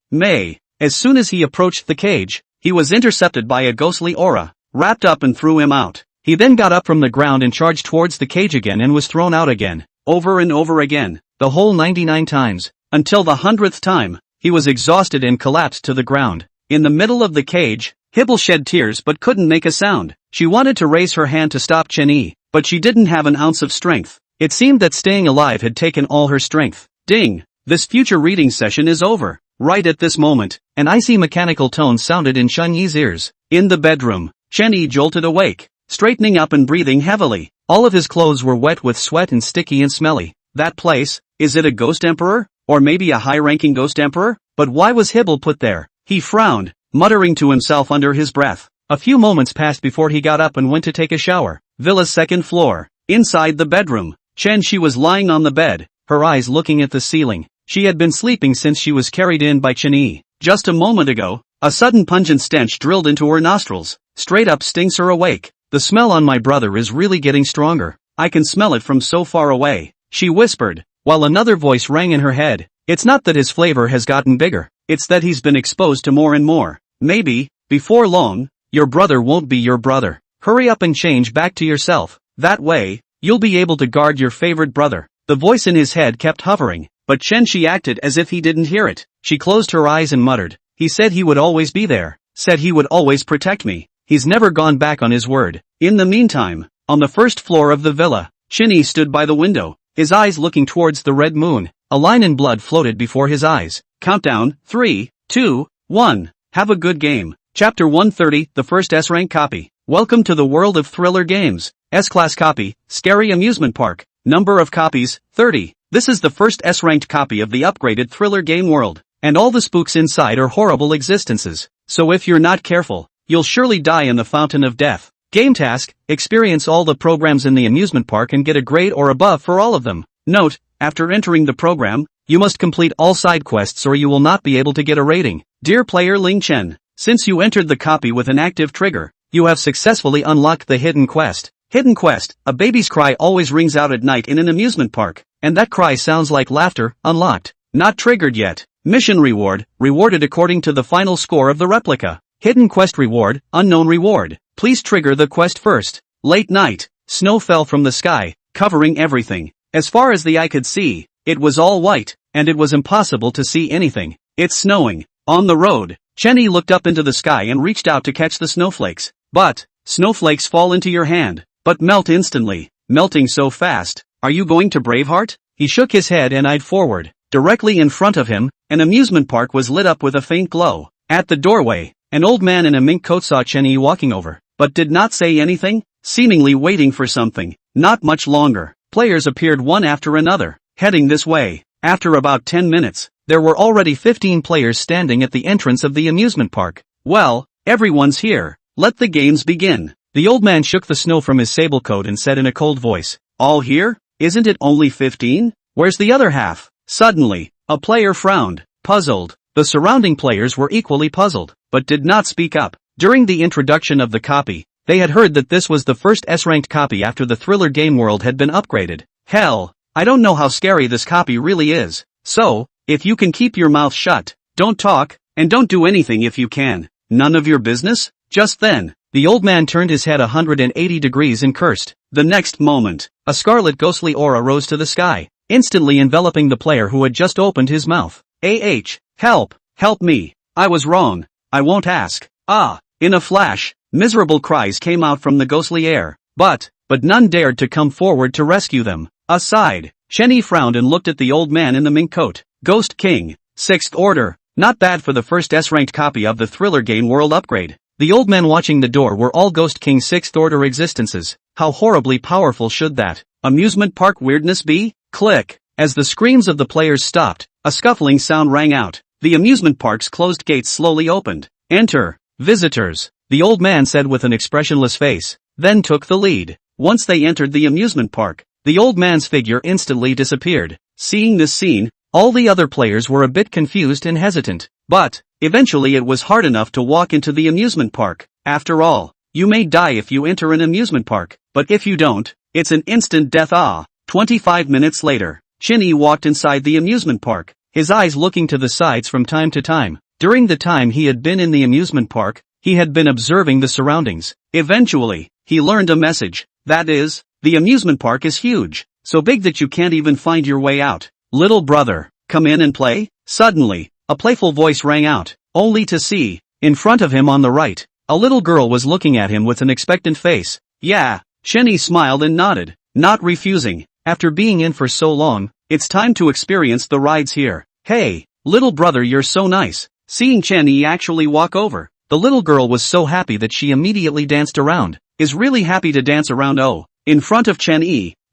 As soon as he approached the cage, he was intercepted by a ghostly aura, wrapped up and threw him out. He then got up from the ground and charged towards the cage again and was thrown out again, over and over again, the whole 99 times, until the 100th time, he was exhausted and collapsed to the ground. In the middle of the cage, Hibble shed tears but couldn't make a sound. She wanted to raise her hand to stop Chen-yi, but she didn't have an ounce of strength. It seemed that staying alive had taken all her strength. Ding! This future reading session is over. Right at this moment, an icy mechanical tone sounded in Chen-yi's ears. In the bedroom, Chen-yi jolted awake, straightening up and breathing heavily. All of his clothes were wet with sweat and sticky and smelly. That place, is it a ghost emperor? Or maybe a high-ranking ghost emperor? But why was Hibble put there? He frowned, muttering to himself under his breath. A few moments passed before he got up and went to take a shower. Villa's second floor. Inside the bedroom, she was lying on the bed, her eyes looking at the ceiling. She had been sleeping since she was carried in by Chen. Just a moment ago, a sudden pungent stench drilled into her nostrils. Straight up stings her awake. The smell on my brother is really getting stronger. I can smell it from so far away, she whispered, while another voice rang in her head. It's not that his flavor has gotten bigger, it's that he's been exposed to more and more. Maybe, before long, your brother won't be your brother. Hurry up and change back to yourself. That way, you'll be able to guard your favorite brother. The voice in his head kept hovering, but she acted as if he didn't hear it. She closed her eyes and muttered, he said he would always be there, said he would always protect me. He's never gone back on his word. In the meantime, on the first floor of the villa, Chen stood by the window, his eyes looking towards the red moon. A line in blood floated before his eyes. Countdown, 3, 2, 1. Have a good game. Chapter 130, the first S-rank copy. Welcome to the world of thriller games. S-class copy, Scary Amusement Park. Number of copies, 30. This is the first S-ranked copy of the upgraded thriller game world, and all the spooks inside are horrible existences. So if you're not careful, you'll surely die in the fountain of death. Game task, experience all the programs in the amusement park and get a grade or above for all of them. Note, after entering the program, you must complete all side quests or you will not be able to get a rating. Dear player Ling Chen, since you entered the copy with an active trigger, you have successfully unlocked the hidden quest. Hidden quest, a baby's cry always rings out at night in an amusement park, and that cry sounds like laughter. Unlocked. Not triggered yet. Mission reward, rewarded according to the final score of the replica. Hidden quest reward, unknown reward. Please trigger the quest first. Late night. Snow fell from the sky, covering everything. As far as the eye could see, it was all white, and it was impossible to see anything. It's snowing. On the road, Chen looked up into the sky and reached out to catch the snowflakes. But, snowflakes fall into your hand, but melt instantly, melting so fast. Are you going to Braveheart? He shook his head and eyed forward. Directly in front of him, an amusement park was lit up with a faint glow. At the doorway, an old man in a mink coat saw Chen walking over, but did not say anything, seemingly waiting for something. Not much longer. Players appeared one after another, heading this way. After about 10 minutes, there were already 15 players standing at the entrance of the amusement park. Well, everyone's here. Let the games begin. The old man shook the snow from his sable coat and said in a cold voice, all here? Isn't it only 15? Where's the other half? Suddenly, a player frowned, puzzled. The surrounding players were equally puzzled, but did not speak up. During the introduction of the copy, they had heard that this was the first S-ranked copy after the thriller game world had been upgraded. Hell, I don't know how scary this copy really is. So, if you can keep your mouth shut, don't talk, and don't do anything if you can. None of your business? Just then, the old man turned his head 180 degrees and cursed. The next moment, a scarlet ghostly aura rose to the sky, instantly enveloping the player who had just opened his mouth. Help, help me. I was wrong. I won't ask. In a flash, miserable cries came out from the ghostly air, but none dared to come forward to rescue them. Aside, Chen frowned and looked at the old man in the mink coat. Ghost King, 6th Order, not bad for the first S-ranked copy of the thriller game world upgrade. The old men watching the door were all Ghost King 6th Order existences. How horribly powerful should that amusement park weirdness be? Click. As the screams of the players stopped, a scuffling sound rang out. The amusement park's closed gates slowly opened. Enter, visitors, the old man said with an expressionless face, then took the lead. Once they entered the amusement park, the old man's figure instantly disappeared. Seeing this scene, all the other players were a bit confused and hesitant. But, eventually it was hard enough to walk into the amusement park. After all, you may die if you enter an amusement park, but if you don't, it's an instant death. 25 minutes later, Chen walked inside the amusement park, his eyes looking to the sides from time to time. During the time he had been in the amusement park, he had been observing the surroundings. Eventually, he learned a message. That is, the amusement park is huge, so big that you can't even find your way out. Little brother, come in and play? Suddenly, a playful voice rang out, only to see, in front of him on the right, a little girl was looking at him with an expectant face. Yeah, Chen smiled and nodded, not refusing. After being in for so long, it's time to experience the rides here. Hey, little brother, you're so nice. Seeing Chen actually walk over, the little girl was so happy that she immediately danced around. Is really happy to dance around. In front of Chen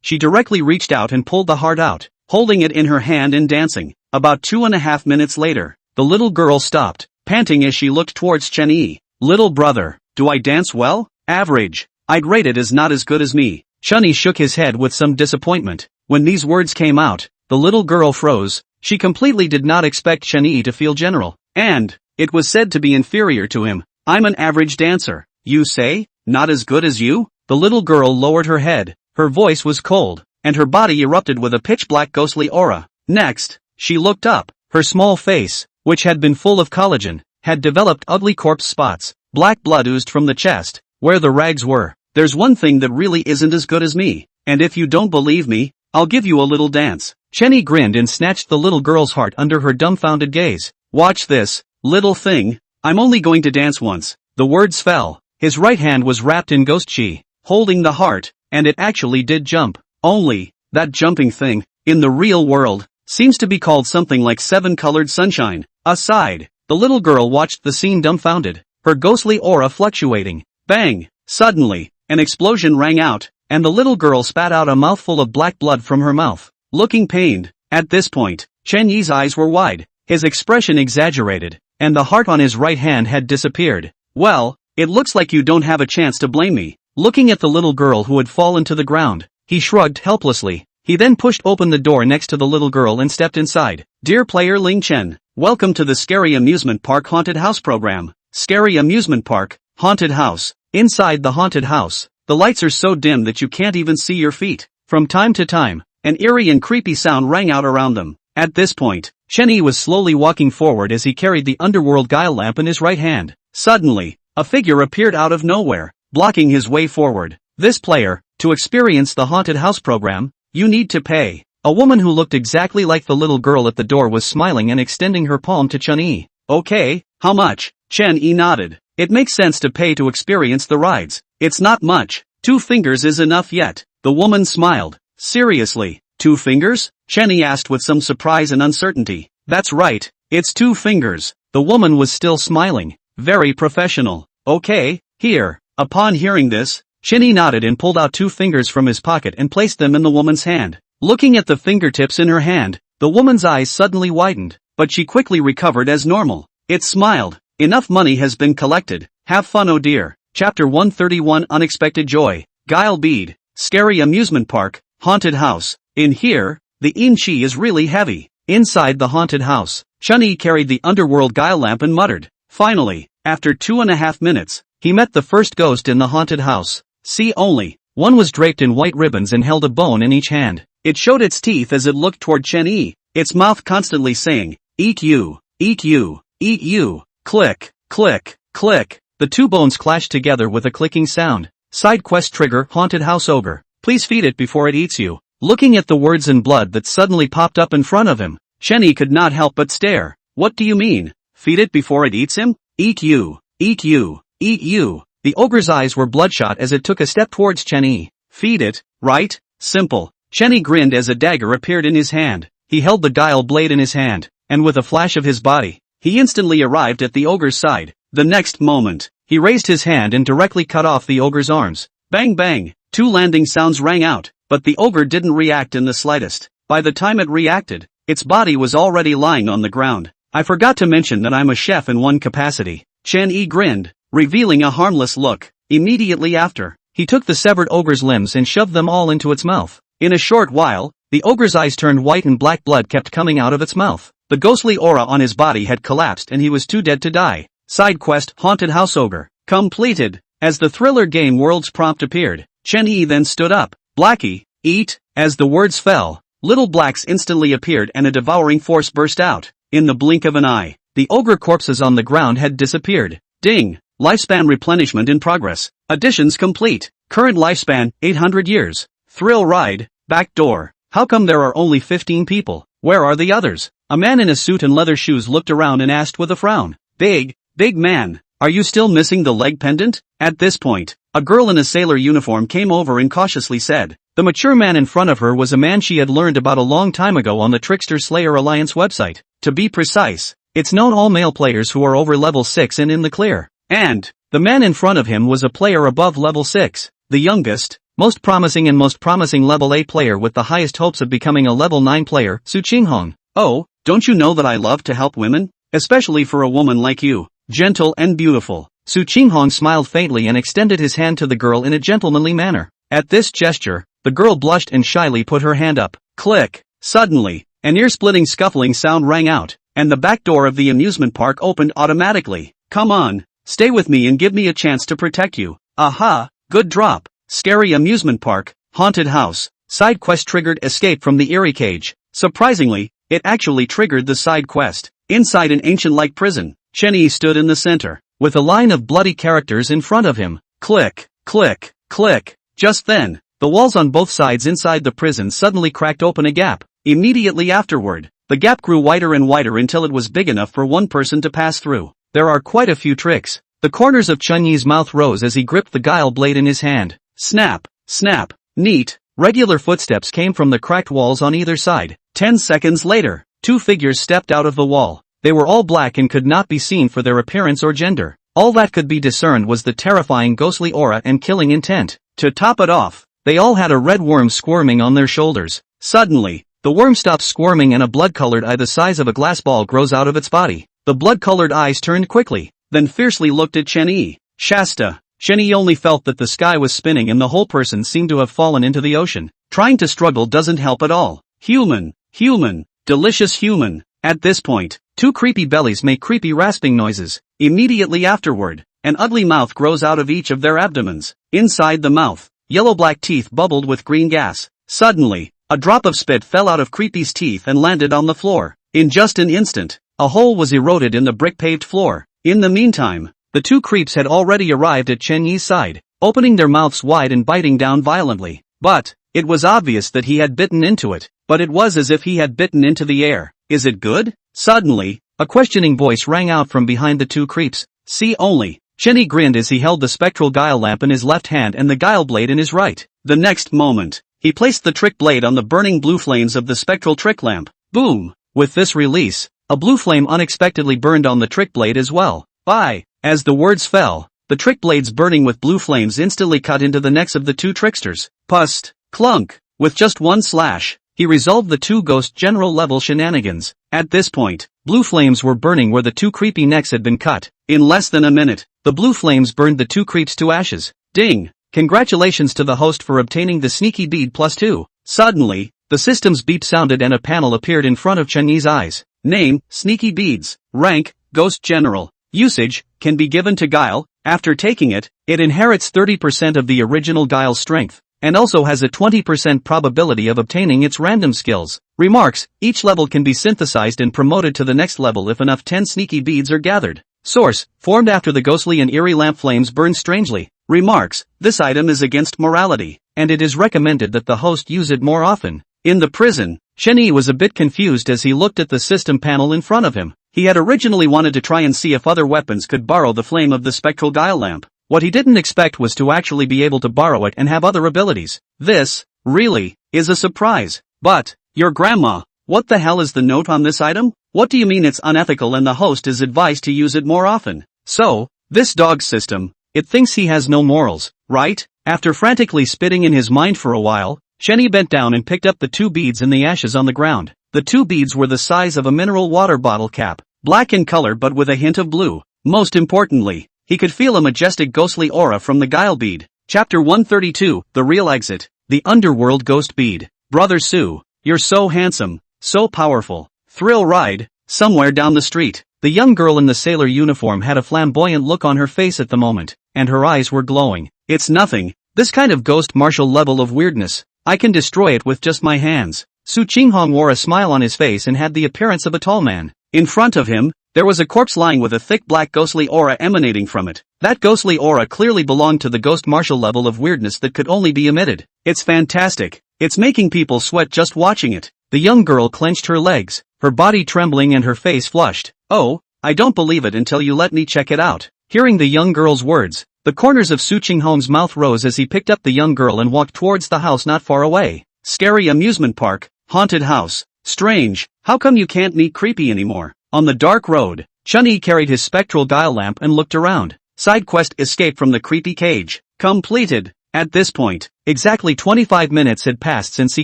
she directly reached out and pulled the heart out, holding it in her hand and dancing. About 2.5 minutes later, the little girl stopped, panting as she looked towards Chun-Yi. Little brother, do I dance well? Average. I'd rate it as not as good as me. Chun-Yi shook his head with some disappointment. When these words came out, the little girl froze. She completely did not expect Chun-Yi to feel general. And it was said to be inferior to him. I'm an average dancer. You say? Not as good as you? The little girl lowered her head. Her voice was cold, and her body erupted with a pitch-black ghostly aura. Next, she looked up. Her small face, which had been full of collagen, had developed ugly corpse spots. Black blood oozed from the chest, where the rags were. There's one thing that really isn't as good as me, and if you don't believe me, I'll give you a little dance. Chun-Yi grinned and snatched the little girl's heart under her dumbfounded gaze. Watch this, little thing, I'm only going to dance once. The words fell. His right hand was wrapped in ghost chi, holding the heart, and it actually did jump. Only, that jumping thing, in the real world, seems to be called something like seven-colored sunshine. Aside, the little girl watched the scene dumbfounded, her ghostly aura fluctuating. Bang! Suddenly, an explosion rang out, and the little girl spat out a mouthful of black blood from her mouth, looking pained. At this point, Chun-Yi's eyes were wide, his expression exaggerated, and the heart on his right hand had disappeared. Well, it looks like you don't have a chance to blame me. Looking at the little girl who had fallen to the ground, he shrugged helplessly. He then pushed open the door next to the little girl and stepped inside. Dear player Ling Chen, welcome to the Scary Amusement Park Haunted House program. Scary Amusement Park, Haunted House. Inside the haunted house, the lights are so dim that you can't even see your feet. From time to time, an eerie and creepy sound rang out around them. At this point, Chun-Yi was slowly walking forward as he carried the underworld guile lamp in his right hand. Suddenly, a figure appeared out of nowhere, blocking his way forward. This player, to experience the haunted house program, you need to pay. A woman who looked exactly like the little girl at the door was smiling and extending her palm to Chun-Yi. Okay, how much? Chun-Yi nodded. It makes sense to pay to experience the rides. It's not much. 2 fingers is enough yet. The woman smiled. Seriously, 2 fingers? Chun-Yi asked with some surprise and uncertainty. That's right, it's 2 fingers. The woman was still smiling. Very professional. Okay, here. Upon hearing this, Chun-Yi nodded and pulled out 2 fingers from his pocket and placed them in the woman's hand. Looking at the fingertips in her hand, the woman's eyes suddenly widened, but she quickly recovered as normal. It smiled. Enough money has been collected. Have fun, oh dear. Chapter 131 Unexpected Joy. Guile Bead. Scary Amusement Park, Haunted House. In here, the in-chi is really heavy. Inside the haunted house, Chun-Yi carried the underworld guile lamp and muttered. Finally, after 2.5 minutes, he met the first ghost in the haunted house. See only, one was draped in white ribbons and held a bone in each hand. It showed its teeth as it looked toward Chun-Yi, its mouth constantly saying, eat you, eat you, eat you. Click, click, click. The 2 bones clashed together with a clicking sound. Side quest trigger, Haunted House Ogre. Please feed it before it eats you. Looking at the words in blood that suddenly popped up in front of him, Chun-Yi could not help but stare. What do you mean? Feed it before it eats him? Eat you, eat you, eat you. The ogre's eyes were bloodshot as it took a step towards Chun-Yi. Feed it, right? Simple. Chun-Yi grinned as a dagger appeared in his hand. He held the guile blade in his hand, and with a flash of his body, he instantly arrived at the ogre's side. The next moment, he raised his hand and directly cut off the ogre's arms. Bang bang, 2 landing sounds rang out, but the ogre didn't react in the slightest. By the time it reacted, its body was already lying on the ground. I forgot to mention that I'm a chef in one capacity. Chun-Yi grinned, revealing a harmless look. Immediately after, he took the severed ogre's limbs and shoved them all into its mouth. In a short while, the ogre's eyes turned white and black blood kept coming out of its mouth. The ghostly aura on his body had collapsed and he was too dead to die. Side quest, Haunted House Ogre. Completed. As the thriller game world's prompt appeared, Chun-Yi then stood up. Blackie, eat. As the words fell, little blacks instantly appeared and a devouring force burst out. In the blink of an eye, the ogre corpses on the ground had disappeared. Ding. Lifespan replenishment in progress. Additions complete. Current lifespan, 800 years. Thrill ride. Back door. How come there are only 15 people? Where are the others? A man in a suit and leather shoes looked around and asked with a frown. Big man, are you still missing the leg pendant? At this point, a girl in a sailor uniform came over and cautiously said. The mature man in front of her was a man she had learned about a long time ago on the Trickster Slayer Alliance website. To be precise, it's known all male players who are over level 6 and in the clear. And the man in front of him was a player above level 6, the youngest, most promising level 8 player with the highest hopes of becoming a level 9 player, Su Qinghong. Oh, don't you know that I love to help women? especially for a woman like you, gentle and beautiful. Su Qinghong smiled faintly and extended his hand to the girl in a gentlemanly manner. At this gesture, the girl blushed and shyly put her hand up. Click! Suddenly, an ear-splitting scuffling sound rang out, and the back door of the amusement park opened automatically. Come on, stay with me and give me a chance to protect you. Aha, good drop. Scary amusement park, haunted house. Side quest triggered escape from the eerie cage. Surprisingly, it actually triggered the side quest. Inside an ancient-like prison, Chen Yi stood in the center, with a line of bloody characters in front of him. Click, click, click. Just then, the walls on both sides inside the prison suddenly cracked open a gap. Immediately afterward, the gap grew wider and wider until it was big enough for one person to pass through. There are quite a few tricks. The corners of Chen Yi's mouth rose as he gripped the guile blade in his hand. Snap, snap, neat. Regular footsteps came from the cracked walls on either side. 10 seconds later, two figures stepped out of the wall. They were all black and could not be seen for their appearance or gender. All that could be discerned was the terrifying ghostly aura and killing intent. To top it off, they all had a red worm squirming on their shoulders. Suddenly, the worm stops squirming and a blood-colored eye the size of a glass ball grows out of its body. The blood-colored eyes turned quickly, then fiercely looked at Chen Yi. Shasta. Chen Yi only felt that the sky was spinning and the whole person seemed to have fallen into the ocean. Trying to struggle doesn't help at all. Human, human, delicious human. At this point, two creepy bellies make creepy rasping noises. Immediately afterward, an ugly mouth grows out of each of their abdomens. Inside the mouth, yellow-black teeth bubbled with green gas. Suddenly, a drop of spit fell out of Creepy's teeth and landed on the floor. In just an instant, a hole was eroded in the brick-paved floor. In the meantime, the two creeps had already arrived at Chen Yi's side, opening their mouths wide and biting down violently. But, it was obvious that he had bitten into it. But it was as if he had bitten into the air. Is it good? Suddenly, a questioning voice rang out from behind the two creeps. See only. Chen Yi grinned as he held the spectral guile lamp in his left hand and the guile blade in his right. The next moment, he placed the trick blade on the burning blue flames of the spectral trick lamp. Boom! With this release, a blue flame unexpectedly burned on the trick blade as well. Bye! As the words fell, the trick blades burning with blue flames instantly cut into the necks of the two tricksters. Pust! Clunk! With just one slash, he resolved the two ghost general-level shenanigans. At this point, blue flames were burning where the two creepy necks had been cut. In less than a minute, the blue flames burned the two creeps to ashes. Ding! Congratulations to the host for obtaining the sneaky bead +2. Suddenly, the system's beep sounded and a panel appeared in front of Chen Yi's eyes. Name, Sneaky Beads. Rank, Ghost General. Usage, can be given to Guile. After taking it, it inherits 30% of the original Guile's strength, and also has a 20% probability of obtaining its random skills. Remarks, each level can be synthesized and promoted to the next level if enough 10 sneaky beads are gathered. Source, formed after the ghostly and eerie lamp flames burn strangely. Remarks, this item is against morality, and it is recommended that the host use it more often. In the prison, Chen Yi was a bit confused as he looked at the system panel in front of him. He had originally wanted to try and see if other weapons could borrow the flame of the spectral guile lamp. What he didn't expect was to actually be able to borrow it and have other abilities. This, really, is a surprise. But, your grandma, what the hell is the note on this item? What do you mean it's unethical and the host is advised to use it more often? So, this dog's system, it thinks he has no morals, right? After frantically spitting in his mind for a while, Chen Yi bent down and picked up the two beads in the ashes on the ground. The two beads were the size of a mineral water bottle cap, black in color but with a hint of blue. Most importantly, he could feel a majestic ghostly aura from the guile bead. Chapter 132, The Real Exit. The Underworld Ghost Bead. Brother Su, you're so handsome, so powerful. Thrill ride. Somewhere down the street, the young girl in the sailor uniform had a flamboyant look on her face at the moment, and her eyes were glowing. It's nothing, this kind of ghost martial level of weirdness. I can destroy it with just my hands. Su Qinghong wore a smile on his face and had the appearance of a tall man. In front of him, there was a corpse lying with a thick black ghostly aura emanating from it. That ghostly aura clearly belonged to the ghost martial level of weirdness that could only be emitted. It's fantastic. It's making people sweat just watching it. The young girl clenched her legs, her body trembling and her face flushed. Oh, I don't believe it until you let me check it out. Hearing the young girl's words, the corners of Su Qinghong's mouth rose as he picked up the young girl and walked towards the house not far away. Scary amusement park, haunted house. Strange, how come you can't meet Creepy anymore? On the dark road, Chen Yi carried his spectral guile lamp and looked around. Side quest escape from the creepy cage. Completed. At this point, exactly 25 minutes had passed since he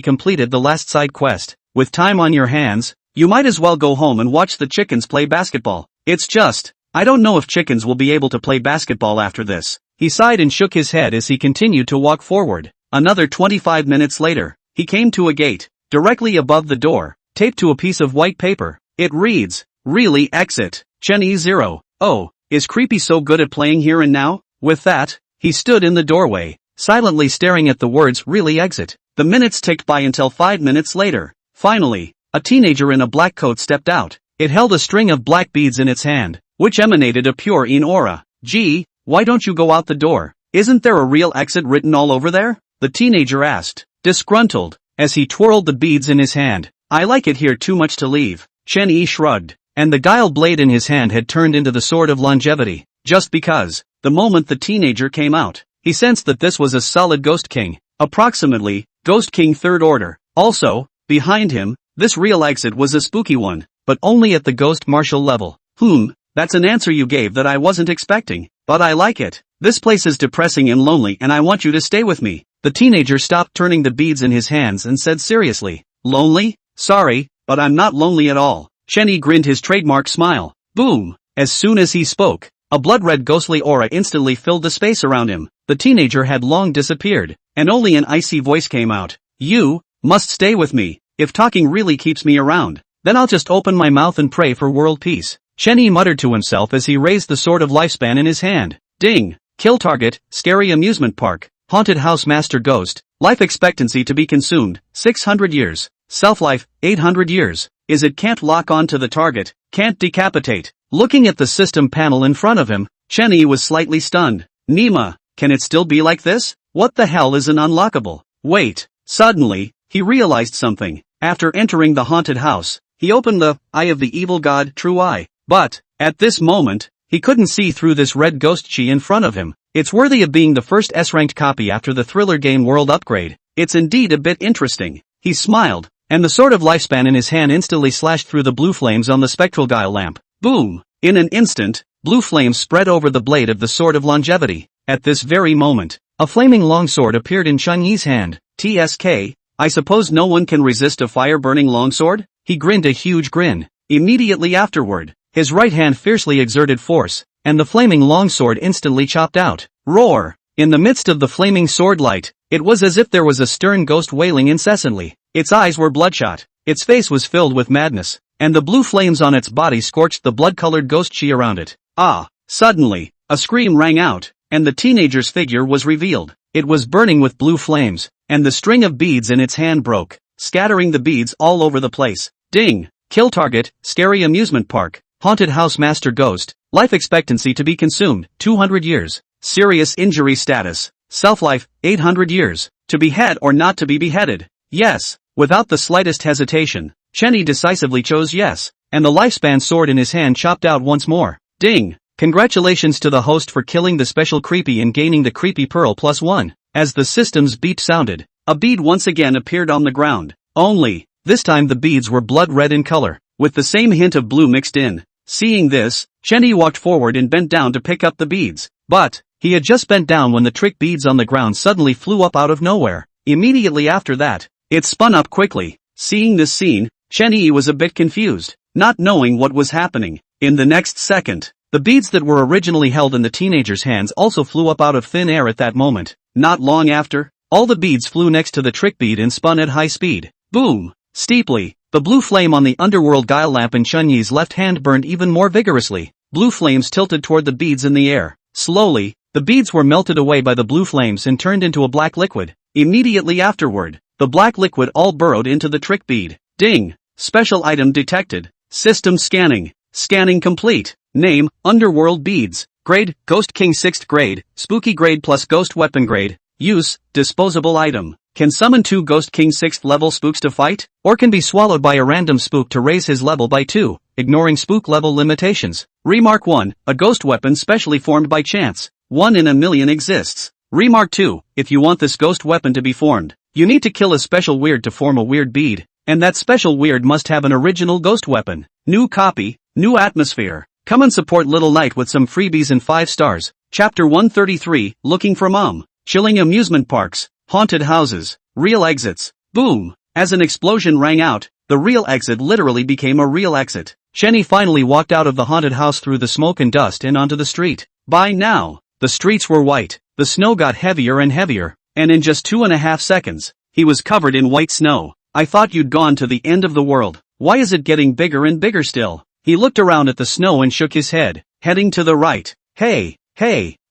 completed the last side quest. With time on your hands, You might as well go home and watch the chickens play basketball. It's just, I don't know if chickens will be able to play basketball after this. He sighed and shook his head as he continued to walk forward. Another 25 minutes later, he came to a gate, directly above the door, taped to a piece of white paper. It reads, "Really exit, Chen E0. Oh, is Creepy so good at playing here and now?" With that, he stood in the doorway, silently staring at the words "Really exit." The minutes ticked by until 5 minutes later. Finally, a teenager in a black coat stepped out. It held a string of black beads in its hand, which emanated a pure aura. "Gee, why don't you go out the door? Isn't there a real exit written all over there?" the teenager asked, disgruntled, as he twirled the beads in his hand. "I like it here too much to leave." Chen Yi shrugged, and the guile blade in his hand had turned into the sword of longevity. Just because, the moment the teenager came out, he sensed that this was a solid Ghost King, approximately, Ghost King Third Order. Also, behind him, this real exit was a spooky one, but only at the Ghost Martial level. That's an answer you gave that I wasn't expecting, but I like it. This place is depressing and lonely and I want you to stay with me. The teenager stopped turning the beads in his hands and said seriously, "Lonely? Sorry, but I'm not lonely at all." Chen Yi grinned his trademark smile. Boom! As soon as he spoke, a blood-red ghostly aura instantly filled the space around him. The teenager had long disappeared, and only an icy voice came out. "You must stay with me. If talking really keeps me around, then I'll just open my mouth and pray for world peace." Chen Yi muttered to himself as he raised the sword of lifespan in his hand. Ding! Kill target, scary amusement park. Haunted house master ghost, life expectancy to be consumed, 600 years. Self-life, 800 years. Is it can't lock on to the target, can't decapitate. Looking at the system panel in front of him, Chen Yi was slightly stunned. Nima, can it still be like this? What the hell is an unlockable? Wait. Suddenly, he realized something. After entering the haunted house, he opened the Eye of the Evil God True Eye. But, at this moment, he couldn't see through this red ghost chi in front of him. It's worthy of being the first S-ranked copy after the Thriller Game World upgrade. It's indeed a bit interesting. He smiled, and the sword of lifespan in his hand instantly slashed through the blue flames on the spectral guile lamp. Boom! In an instant, blue flames spread over the blade of the sword of longevity. At this very moment, a flaming longsword appeared in Chen Yi's hand. TSK, I suppose no one can resist a fire-burning longsword? He grinned a huge grin. Immediately afterward, his right hand fiercely exerted force, and the flaming longsword instantly chopped out. Roar! In the midst of the flaming sword light, it was as if there was a stern ghost wailing incessantly. Its eyes were bloodshot, its face was filled with madness, and the blue flames on its body scorched the blood-colored ghost chi around it. Ah! Suddenly, a scream rang out, and the teenager's figure was revealed. It was burning with blue flames, and the string of beads in its hand broke, scattering the beads all over the place. Ding! Kill target, scary amusement park, haunted house master ghost, life expectancy to be consumed, 200 years. Serious injury status, self-life, 800 years. To behead or not to be beheaded? Yes. Without the slightest hesitation, Chen Yi decisively chose yes, and the lifespan sword in his hand chopped out once more. Ding! Congratulations to the host for killing the special creepy and gaining the creepy pearl +1. As the system's beep sounded, a bead once again appeared on the ground. Only, this time the beads were blood red in color, with the same hint of blue mixed in. Seeing this, Chen Yi walked forward and bent down to pick up the beads. But, he had just bent down when the trick beads on the ground suddenly flew up out of nowhere. Immediately after that, it spun up quickly. Seeing this scene, Chen Yi was a bit confused, not knowing what was happening. In the next second, the beads that were originally held in the teenager's hands also flew up out of thin air at that moment. Not long after, all the beads flew next to the trick bead and spun at high speed. Boom! Steeply, the blue flame on the underworld guile lamp in Chen Yi's left hand burned even more vigorously. Blue flames tilted toward the beads in the air. Slowly, the beads were melted away by the blue flames and turned into a black liquid. Immediately afterward, the black liquid all burrowed into the trick bead. Ding! Special item detected. System scanning. Scanning complete. Name, Underworld Beads. Grade, Ghost King 6th grade, Spooky grade plus Ghost Weapon grade. Use, disposable item. Can summon 2 Ghost King 6th level spooks to fight, or can be swallowed by a random spook to raise his level by 2, ignoring spook level limitations. Remark 1, a ghost weapon specially formed by chance. 1 in a million exists. Remark 2, if you want this ghost weapon to be formed, you need to kill a special weird to form a weird bead, and that special weird must have an original ghost weapon. New copy, new atmosphere. Come and support Little Knight with some freebies and 5 stars. Chapter 133, Looking for Mom. Chilling amusement parks, haunted houses, real exits. Boom! As an explosion rang out, the The real exit literally became a real exit. Chenny finally walked out of the haunted house through the smoke and dust and onto the street. By now, the streets were white, the snow got heavier and heavier, and in just 2.5 seconds, he was covered in white snow. I thought you'd gone to the end of the world. Why is it getting bigger and bigger still? He looked around at the snow and shook his head, heading to the right. Hey,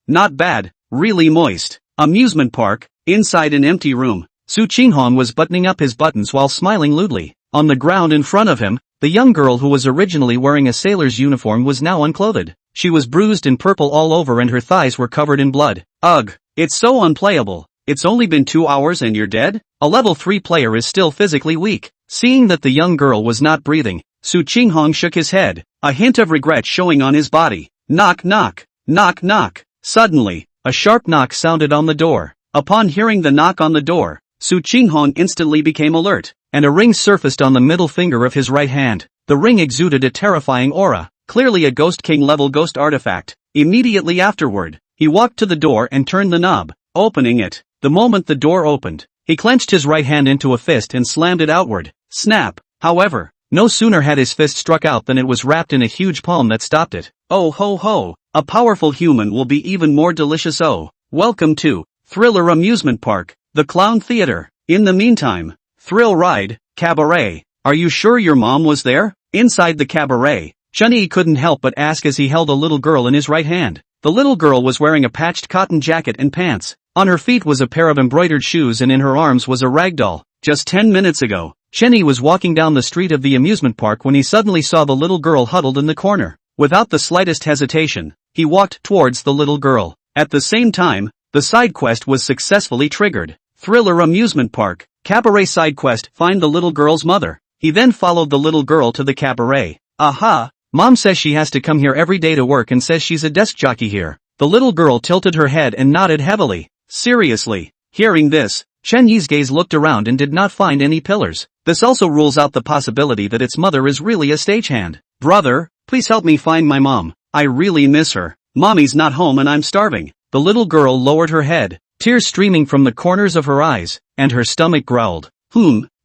not bad, really moist. Amusement park, inside an empty room. Su Qinghong was buttoning up his buttons while smiling lewdly. On the ground in front of him, the young girl who was originally wearing a sailor's uniform was now unclothed. She was bruised and purple all over and her thighs were covered in blood. Ugh, it's so unplayable. It's only been 2 hours and you're dead? A level 3 player is still physically weak. Seeing that the young girl was not breathing, Su Qinghong shook his head, a hint of regret showing on his body. Knock knock, knock knock. Suddenly, a sharp knock sounded on the door. Upon hearing the knock on the door, Su Qinghong instantly became alert, and a ring surfaced on the middle finger of his right hand. The ring exuded a terrifying aura, clearly a Ghost King level ghost artifact. Immediately afterward, he walked to the door and turned the knob, opening it. The moment the door opened, he clenched his right hand into a fist and slammed it outward. Snap! However, no sooner had his fist struck out than it was wrapped in a huge palm that stopped it. Oh ho ho! A powerful human will be even more delicious. Oh, welcome to Thriller Amusement Park, the Clown Theater. In the meantime, Thrill Ride, Cabaret. Are you sure your mom was there? Inside the cabaret, Chun-Yi couldn't help but ask as he held a little girl in his right hand. The little girl was wearing a patched cotton jacket and pants. On her feet was a pair of embroidered shoes and in her arms was a rag doll. Just 10 minutes ago, Chun-Yi was walking down the street of the amusement park when he suddenly saw the little girl huddled in the corner. Without the slightest hesitation, he walked towards the little girl. At the same time, the side quest was successfully triggered. Thriller Amusement Park, Cabaret side quest, find the little girl's mother. He then followed the little girl to the cabaret. Aha! Mom says she has to come here every day to work and says she's a desk jockey here. The little girl tilted her head and nodded heavily. Seriously? Hearing this, Chen-Yi's gaze looked around and did not find any pillars. This also rules out the possibility that its mother is really a stagehand. Brother, please help me find my mom. I really miss her. Mommy's not home and I'm starving. The little girl lowered her head, tears streaming from the corners of her eyes, and her stomach growled.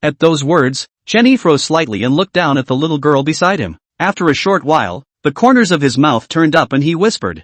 At those words, Chen-Yi froze slightly and looked down at the little girl beside him. After a short while, the corners of his mouth turned up and he whispered,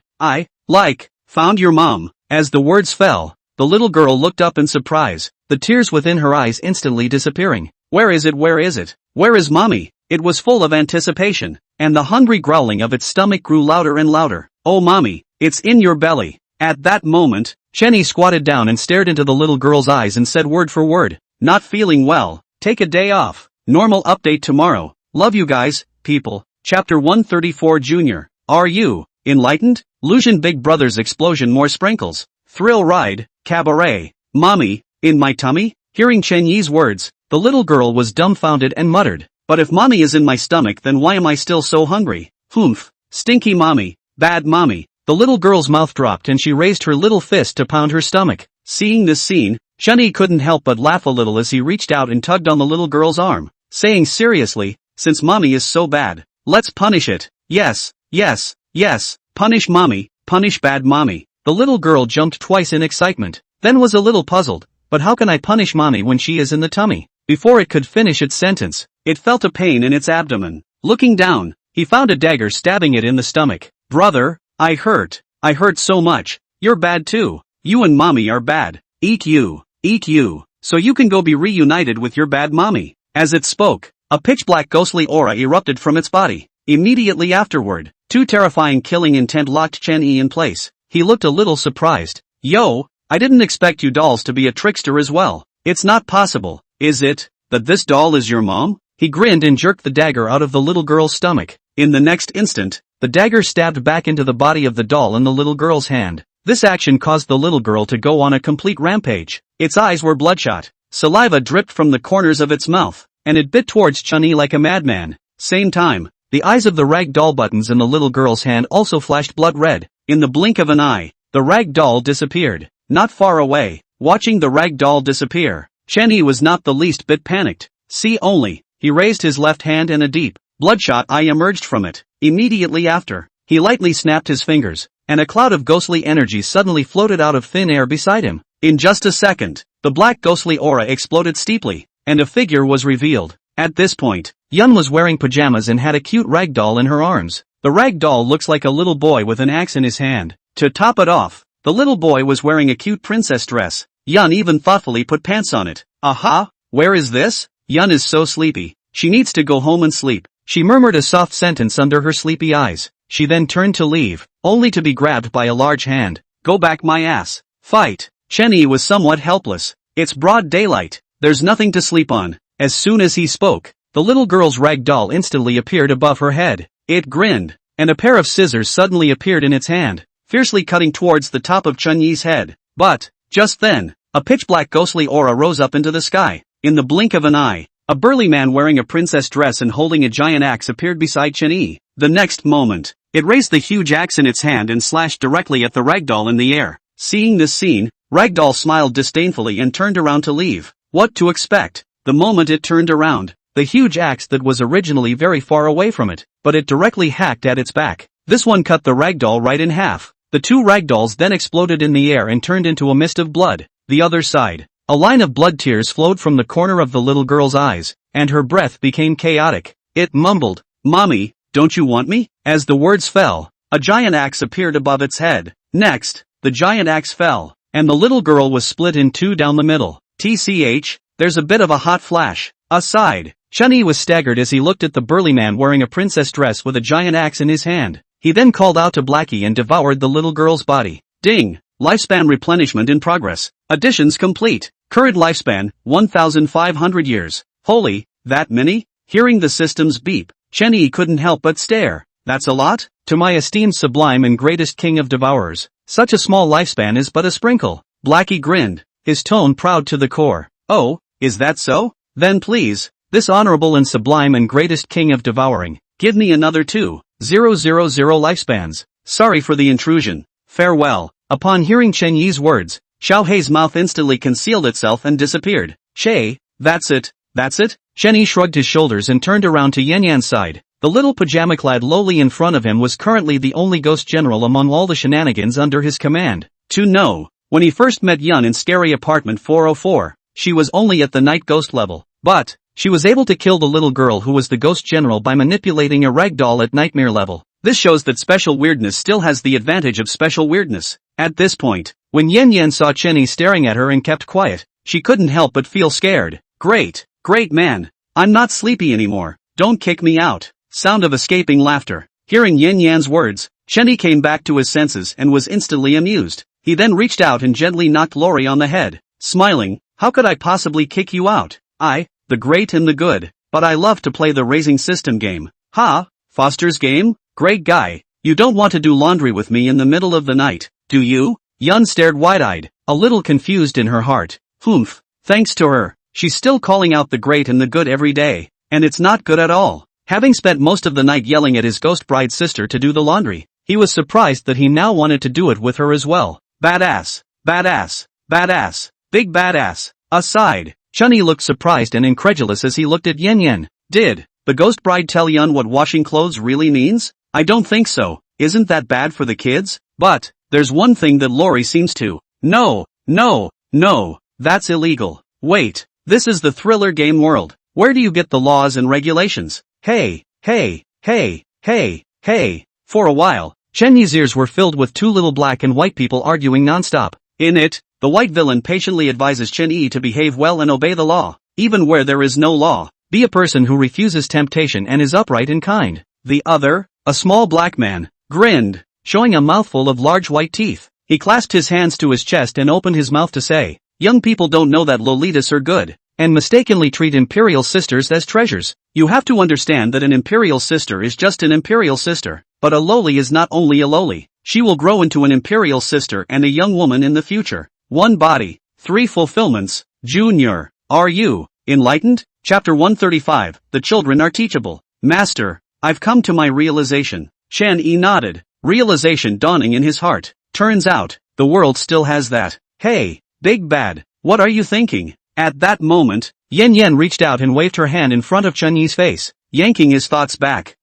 found your mom. As the words fell, the little girl looked up in surprise, the tears within her eyes instantly disappearing. Where is it? Where is it? Where is mommy? It was full of anticipation, and the hungry growling of its stomach grew louder and louder. Oh mommy, it's in your belly. At that moment, Chen-Yi squatted down and stared into the little girl's eyes and said word for word, not feeling well, take a day off. Normal update tomorrow. Love you guys, people. Chapter 134 Junior. Are you enlightened? Lucian Big Brother's explosion, more sprinkles. Thrill Ride, Cabaret. Mommy, in my tummy? Hearing Chen-Yi's words, the little girl was dumbfounded and muttered, but if mommy is in my stomach then why am I still so hungry? Stinky mommy, bad mommy. The little girl's mouth dropped and she raised her little fist to pound her stomach. Seeing this scene, Chen-Yi couldn't help but laugh a little as he reached out and tugged on the little girl's arm, saying seriously, since mommy is so bad, let's punish it. Yes, punish mommy, punish bad mommy. The little girl jumped twice in excitement, then was a little puzzled, but how can I punish mommy when she is in the tummy? Before it could finish its sentence, it felt a pain in its abdomen. Looking down, he found a dagger stabbing it in the stomach. Brother, I hurt so much. You're bad too. You and mommy are bad. Eat you, so you can go be reunited with your bad mommy. As it spoke, a pitch-black ghostly aura erupted from its body. Immediately afterward, two terrifying killing intent locked Chen-Yi in place. He looked a little surprised. Yo, I didn't expect you dolls to be a trickster as well. It's not possible, is it, that this doll is your mom? He grinned and jerked the dagger out of the little girl's stomach. In the next instant, the dagger stabbed back into the body of the doll in the little girl's hand. This action caused the little girl to go on a complete rampage. Its eyes were bloodshot, saliva dripped from the corners of its mouth, and it bit towards Chen-Yi like a madman. Same time, the eyes of the rag doll buttons in the little girl's hand also flashed blood red. In the blink of an eye, the rag doll disappeared. Not far away, watching the rag doll disappear, Chen-Yi was not the least bit panicked. See only, he raised his left hand and a deep, bloodshot eye emerged from it. Immediately after, he lightly snapped his fingers, and a cloud of ghostly energy suddenly floated out of thin air beside him. In just a second, the black ghostly aura exploded steeply, and a figure was revealed. At this point, Yun was wearing pajamas and had a cute rag doll in her arms. The rag doll looks like a little boy with an axe in his hand. To top it off, the little boy was wearing a cute princess dress. Yun even thoughtfully put pants on it. Aha! Where is this? Yun is so sleepy. She needs to go home and sleep. She murmured a soft sentence under her sleepy eyes. She then turned to leave, only to be grabbed by a large hand. Go back my ass. Fight. Chen-Yi was somewhat helpless. It's broad daylight. There's nothing to sleep on. As soon as he spoke, the little girl's rag doll instantly appeared above her head. It grinned, and a pair of scissors suddenly appeared in its hand, fiercely cutting towards the top of Chen-Yi's head. But, just then, a pitch-black ghostly aura rose up into the sky. In the blink of an eye, a burly man wearing a princess dress and holding a giant axe appeared beside Chen-Yi. The next moment, it raised the huge axe in its hand and slashed directly at the ragdoll in the air. Seeing this scene, Ragdoll smiled disdainfully and turned around to leave. What to expect? The moment it turned around, the huge axe that was originally very far away from it, but it directly hacked at its back. This one cut the ragdoll right in half. The two ragdolls then exploded in the air and turned into a mist of blood. The other side, a line of blood tears flowed from the corner of the little girl's eyes, and her breath became chaotic. It mumbled, "Mommy, don't you want me?" As the words fell, a giant axe appeared above its head. Next, the giant axe fell, and the little girl was split in two down the middle. TCH, there's a bit of a hot flash. Aside, Chen-Yi was staggered as he looked at the burly man wearing a princess dress with a giant axe in his hand. He then called out to Blackie and devoured the little girl's body. Ding! Lifespan replenishment in progress. Additions complete. Current lifespan, 1,500 years. Holy, that many? Hearing the system's beep, Chen-Yi couldn't help but stare. That's a lot? To my esteemed sublime and greatest king of devourers, such a small lifespan is but a sprinkle. Blackie grinned, his tone proud to the core. Oh, is that so? Then please, this honorable and sublime and greatest king of devouring, give me another 2,000 lifespans. Sorry for the intrusion. Farewell. Upon hearing Chen-Yi's words, Xiao Hei's mouth instantly concealed itself and disappeared. Shay, that's it? Chen-Yi shrugged his shoulders and turned around to Yan-Yan's side. The little pajama-clad lowly in front of him was currently the only ghost general among all the shenanigans under his command. To know, when he first met Yun in Scary Apartment 404, she was only at the night ghost level. But, she was able to kill the little girl who was the ghost general by manipulating a ragdoll at nightmare level. This shows that special weirdness still has the advantage of special weirdness. At this point, when Yan-Yan saw Chen-Yi staring at her and kept quiet, she couldn't help but feel scared. Great man. I'm not sleepy anymore. Don't kick me out. Sound of escaping laughter. Hearing Yan-Yan's words, Chen-Yi came back to his senses and was instantly amused. He then reached out and gently knocked Lori on the head. Smiling, how could I possibly kick you out? I, the great and the good, but I love to play the raising system game. Ha, Foster's game? Great guy. You don't want to do laundry with me in the middle of the night, do you? Yun stared wide-eyed, a little confused in her heart. Humph, thanks to her, she's still calling out the great and the good every day, and it's not good at all. Having spent most of the night yelling at his ghost bride sister to do the laundry, he was surprised that he now wanted to do it with her as well. Badass, big badass. Aside, Chen-Yi looked surprised and incredulous as he looked at Yan-Yan. Did the ghost bride tell Yun what washing clothes really means? I don't think so. Isn't that bad for the kids? But, there's one thing that Lori seems to. No, that's illegal. Wait, this is the thriller game world. Where do you get the laws and regulations? Hey. For a while, Chen-Yi's ears were filled with two little black and white people arguing nonstop. In it, the white villain patiently advises Chen-Yi to behave well and obey the law, even where there is no law. Be a person who refuses temptation and is upright and kind. The other, a small black man, grinned, showing a mouthful of large white teeth. He clasped his hands to his chest and opened his mouth to say, young people don't know that Lolitas are good, and mistakenly treat imperial sisters as treasures. You have to understand that an imperial sister is just an imperial sister, but a loli is not only a loli. She will grow into an imperial sister and a young woman in the future. 1 body, 3 fulfillments. Junior, are you enlightened? Chapter 135, The Children Are Teachable. Master, I've come to my realization. Chen-Yi nodded, realization dawning in his heart. Turns out, the world still has that. Hey, big bad, what are you thinking? At that moment, Yan-Yan reached out and waved her hand in front of Chen-Yi's face, yanking his thoughts back.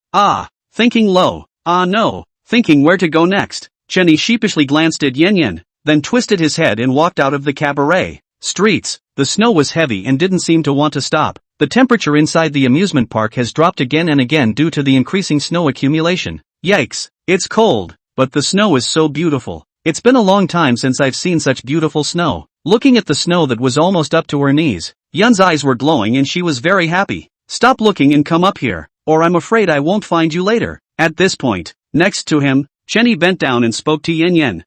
Thinking low. No, thinking where to go next. Chen-Yi sheepishly glanced at Yan-Yan, then twisted his head and walked out of the cabaret. Streets, the snow was heavy and didn't seem to want to stop. The temperature inside the amusement park has dropped again and again due to the increasing snow accumulation. Yikes, it's cold, but the snow is so beautiful. It's been a long time since I've seen such beautiful snow. Looking at the snow that was almost up to her knees, Yun's eyes were glowing and she was very happy. Stop looking and come up here, or I'm afraid I won't find you later. At this point, next to him, Chenny bent down and spoke to Yen.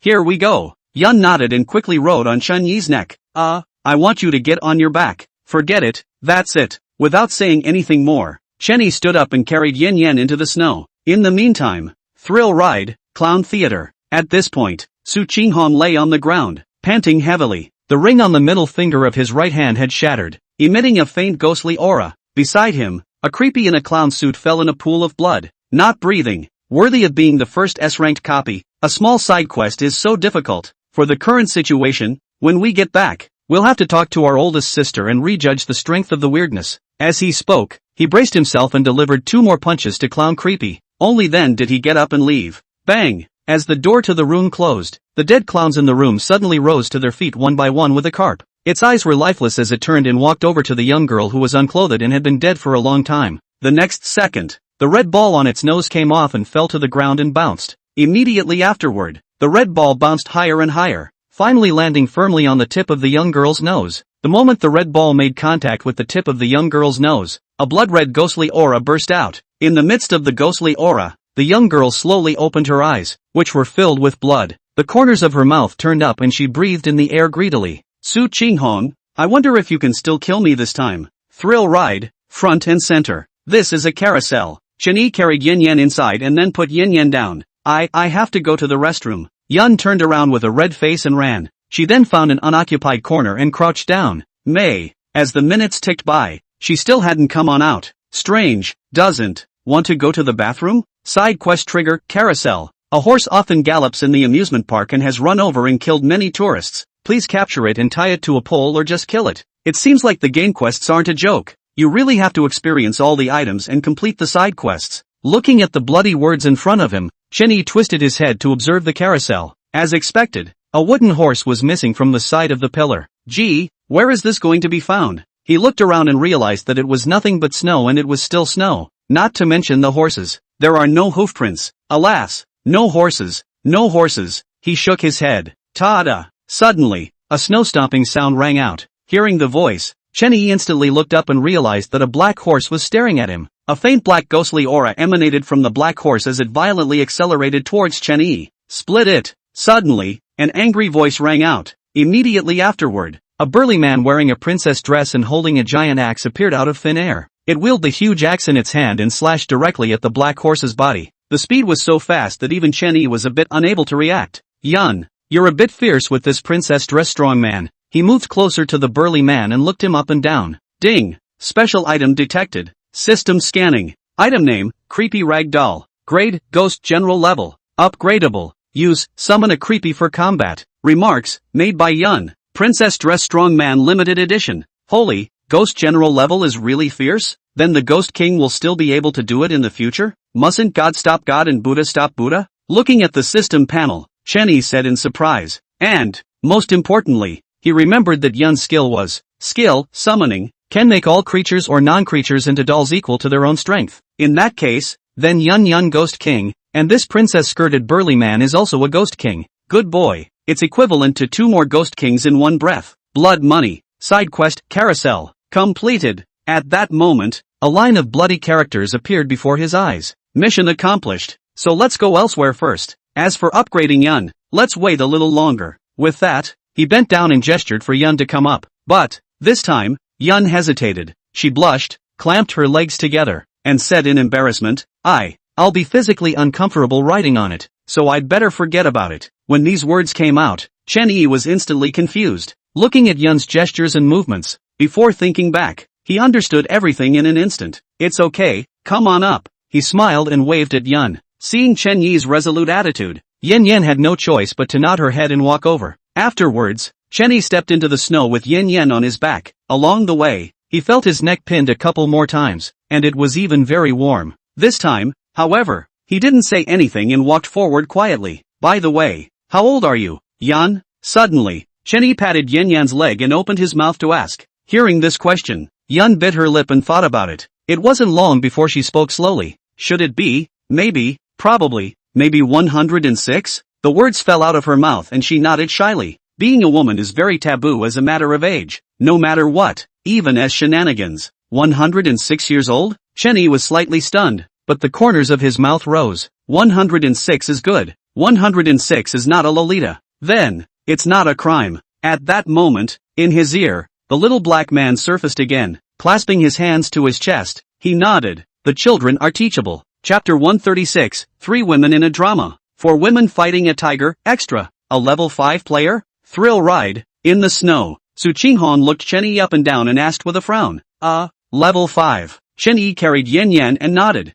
Here we go. Yun nodded and quickly rode on Chun Yi's neck. I want you to get on your back. Forget it, that's it. Without saying anything more, Chenny stood up and carried Yen into the snow. In the meantime, thrill ride, clown theater. At this point, Su Qinghong lay on the ground, panting heavily. The ring on the middle finger of his right hand had shattered, emitting a faint ghostly aura. Beside him, a creepy in a clown suit fell in a pool of blood, not breathing. Worthy of being the first S-ranked copy, a small side quest is so difficult. For the current situation, when we get back, we'll have to talk to our oldest sister and rejudge the strength of the weirdness. As he spoke, he braced himself and delivered 2 more punches to Clown Creepy. Only then did he get up and leave. Bang! As the door to the room closed, the dead clowns in the room suddenly rose to their feet one by one with a carp. Its eyes were lifeless as it turned and walked over to the young girl who was unclothed and had been dead for a long time. The next second, the red ball on its nose came off and fell to the ground and bounced. Immediately afterward, the red ball bounced higher and higher, finally landing firmly on the tip of the young girl's nose. The moment the red ball made contact with the tip of the young girl's nose, a blood-red ghostly aura burst out. In the midst of the ghostly aura, the young girl slowly opened her eyes, which were filled with blood. The corners of her mouth turned up and she breathed in the air greedily. Su Qinghong, I wonder if you can still kill me this time. Thrill ride, front and center. This is a carousel. Chenny carried Yen inside and then put Yen down. I have to go to the restroom. Yun turned around with a red face and ran. She then found an unoccupied corner and crouched down. As the minutes ticked by, she still hadn't come on out. Strange, doesn't want to go to the bathroom? Side quest trigger, carousel. A horse often gallops in the amusement park and has run over and killed many tourists. Please capture it and tie it to a pole or just kill it. It seems like the game quests aren't a joke. You really have to experience all the items and complete the side quests. Looking at the bloody words in front of him, Chenny twisted his head to observe the carousel. As expected, a wooden horse was missing from the side of the pillar. Gee, where is this going to be found? He looked around and realized that it was nothing but snow and it was still snow. Not to mention the horses. There are no hoofprints. Alas, no horses, no horses. He shook his head. Ta-da! Suddenly, a snow-stomping sound rang out. Hearing the voice, Chenny instantly looked up and realized that a black horse was staring at him. A faint black ghostly aura emanated from the black horse as it violently accelerated towards Chenny. Split it! Suddenly, an angry voice rang out. Immediately afterward, a burly man wearing a princess dress and holding a giant axe appeared out of thin air. It wielded the huge axe in its hand and slashed directly at the black horse's body. The speed was so fast that even Chenny was a bit unable to react. Yun, you're a bit fierce with this princess dress strong man. He moved closer to the burly man and looked him up and down. Ding! Special item detected. System scanning. Item name, Creepy Rag Doll. Grade, Ghost General Level. Upgradable. Use, summon a creepy for combat. Remarks, made by Yun. Princess Dress Strong Man Limited Edition. Holy, Ghost General Level is really fierce? Then the Ghost King will still be able to do it in the future? Mustn't God stop God and Buddha stop Buddha? Looking at the system panel, Chenny said in surprise. And, most importantly, he remembered that Yun's skill was, summoning, can make all creatures or non-creatures into dolls equal to their own strength. In that case, then Yun Ghost King, and this princess-skirted burly man is also a Ghost King. Good boy. It's equivalent to 2 more Ghost Kings in one breath. Blood money. Side quest, carousel. Completed. At that moment, a line of bloody characters appeared before his eyes. Mission accomplished. So let's go elsewhere first. As for upgrading Yun, let's wait a little longer. With that, he bent down and gestured for Yun to come up. But, this time, Yun hesitated. She blushed, clamped her legs together, and said in embarrassment, I'll be physically uncomfortable riding on it, so I'd better forget about it. When these words came out, Chenny was instantly confused. Looking at Yun's gestures and movements, before thinking back, he understood everything in an instant. It's okay, come on up. He smiled and waved at Yun. Seeing Chen Yi's resolute attitude, Yen had no choice but to nod her head and walk over. Afterwards, Chenny stepped into the snow with Yen on his back. Along the way, he felt his neck pinned a couple more times, and it was even very warm. This time, however, he didn't say anything and walked forward quietly. By the way, how old are you, Yan? Suddenly, Chenny patted Yan's leg and opened his mouth to ask. Hearing this question, Yun bit her lip and thought about it. It wasn't long before she spoke slowly. Should it be, maybe, probably, maybe 106? The words fell out of her mouth and she nodded shyly. Being a woman is very taboo as a matter of age, no matter what, even as shenanigans. 106 years old? Chenny was slightly stunned, but the corners of his mouth rose. 106 is good. 106 is not a Lolita. Then, it's not a crime. At that moment, in his ear, the little black man surfaced again, clasping his hands to his chest. He nodded. The children are teachable. Chapter 136, 3 Women in a Drama. 4 Women Fighting a Tiger, Extra. A level 5 player? Thrill ride. In the snow. Su Qinghong looked Chenyi up and down and asked with a frown. Level 5. Chenyi carried Yan Yan and nodded.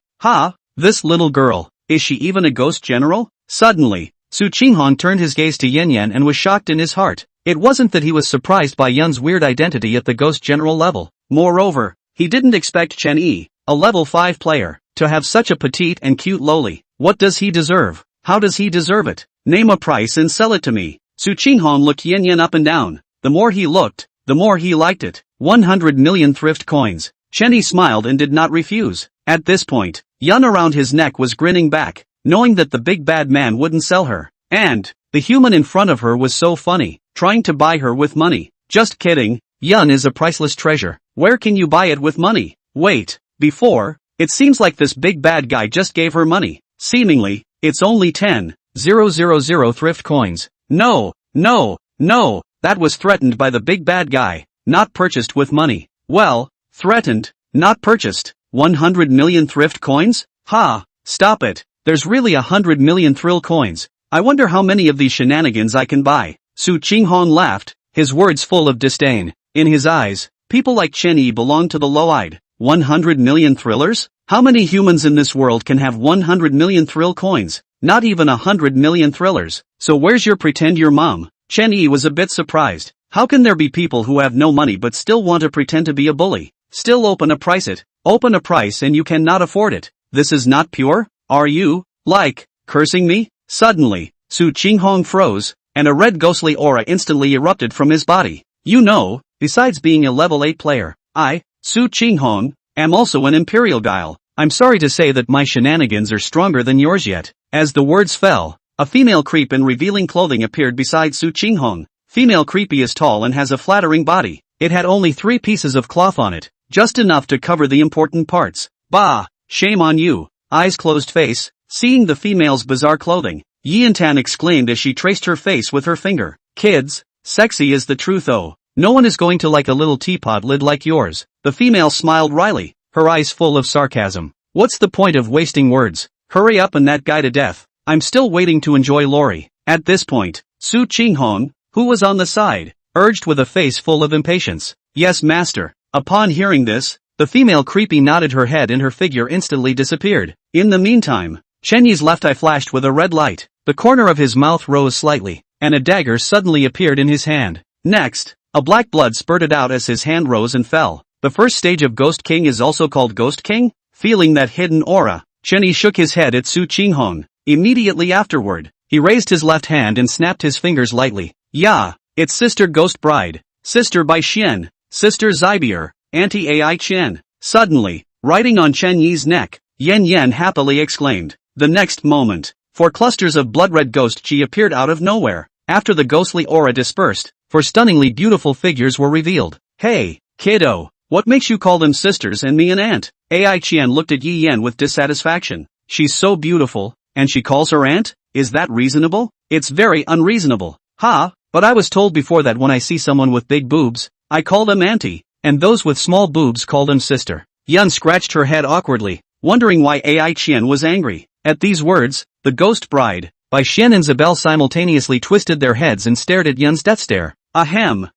This little girl. Is she even a ghost general? Suddenly, Su Qinghong turned his gaze to Yan Yan and was shocked in his heart. It wasn't that he was surprised by Yun's weird identity at the ghost general level. Moreover, he didn't expect Chenyi, a level 5 player, to have such a petite and cute loli. What does he deserve? How does he deserve it? Name a price and sell it to me. Su Qinghong looked Yan Yan up and down. The more he looked, the more he liked it. 100 million thrift coins. Chenyi smiled and did not refuse. At this point, Yun around his neck was grinning back, knowing that the big bad man wouldn't sell her. And, the human in front of her was so funny, trying to buy her with money. Just kidding, Yun is a priceless treasure. Where can you buy it with money? Wait, before, it seems like this big bad guy just gave her money. Seemingly, it's only 10,000 thrift coins. No, that was threatened by the big bad guy, not purchased with money. Well, threatened, not purchased. 100 million thrift coins? Stop it. There's really 100 million thrill coins. I wonder how many of these shenanigans I can buy. Su Qinghong laughed, his words full of disdain. In his eyes, people like Chenyi belong to the low-eyed. 100 million thrillers? How many humans in this world can have 100 million thrill coins? Not even 100 million thrillers. So where's your pretend your mom? Chenyi was a bit surprised. How can there be people who have no money but still want to pretend to be a bully? Still open a price and you cannot afford it. This is not pure? Are you, cursing me? Suddenly, Su Qinghong froze, and a red ghostly aura instantly erupted from his body. Besides being a level 8 player, I, Su Qinghong, am also an imperial guile. I'm sorry to say that my shenanigans are stronger than yours yet. As the words fell, a female creep in revealing clothing appeared beside Su Qinghong. Female creepy is tall and has a flattering body. It had only 3 pieces of cloth on it, just enough to cover the important parts. Bah, shame on you. Eyes closed face, seeing the female's bizarre clothing. Yiantan exclaimed as she traced her face with her finger. Kids, sexy is the truth oh. No one is going to like a little teapot lid like yours. The female smiled wryly, her eyes full of sarcasm. What's the point of wasting words? Hurry up and that guy to death. I'm still waiting to enjoy Lori. At this point, Su Qinghong, who was on the side, urged with a face full of impatience. Yes, master. Upon hearing this, the female creepy nodded her head and her figure instantly disappeared. In the meantime, Chenyi's left eye flashed with a red light. The corner of his mouth rose slightly, and a dagger suddenly appeared in his hand. Next, a black blood spurted out as his hand rose and fell. The first stage of Ghost King is also called Ghost King? Feeling that hidden aura, Chenyi shook his head at Su Qinghong. Immediately afterward, he raised his left hand and snapped his fingers lightly. Yeah, it's Sister Ghost Bride, Sister Bai Xian, Sister Zybier, Anti-AI Chen. Suddenly, riding on Chenyi's neck, Yan Yan happily exclaimed. The next moment, 4 clusters of blood-red ghost chi appeared out of nowhere. After the ghostly aura dispersed, 4 stunningly beautiful figures were revealed. Hey, kiddo, what makes you call them sisters and me an aunt? Ai Qian looked at Yi Yan with dissatisfaction. She's so beautiful, and she calls her aunt? Is that reasonable? It's very unreasonable. But I was told before that when I see someone with big boobs, I call them auntie, and those with small boobs call them sister. Yan scratched her head awkwardly, wondering why Ai Qian was angry. At these words, the ghost bride, Bai Xian and Zabel simultaneously twisted their heads and stared at Yan's death stare. Ahem.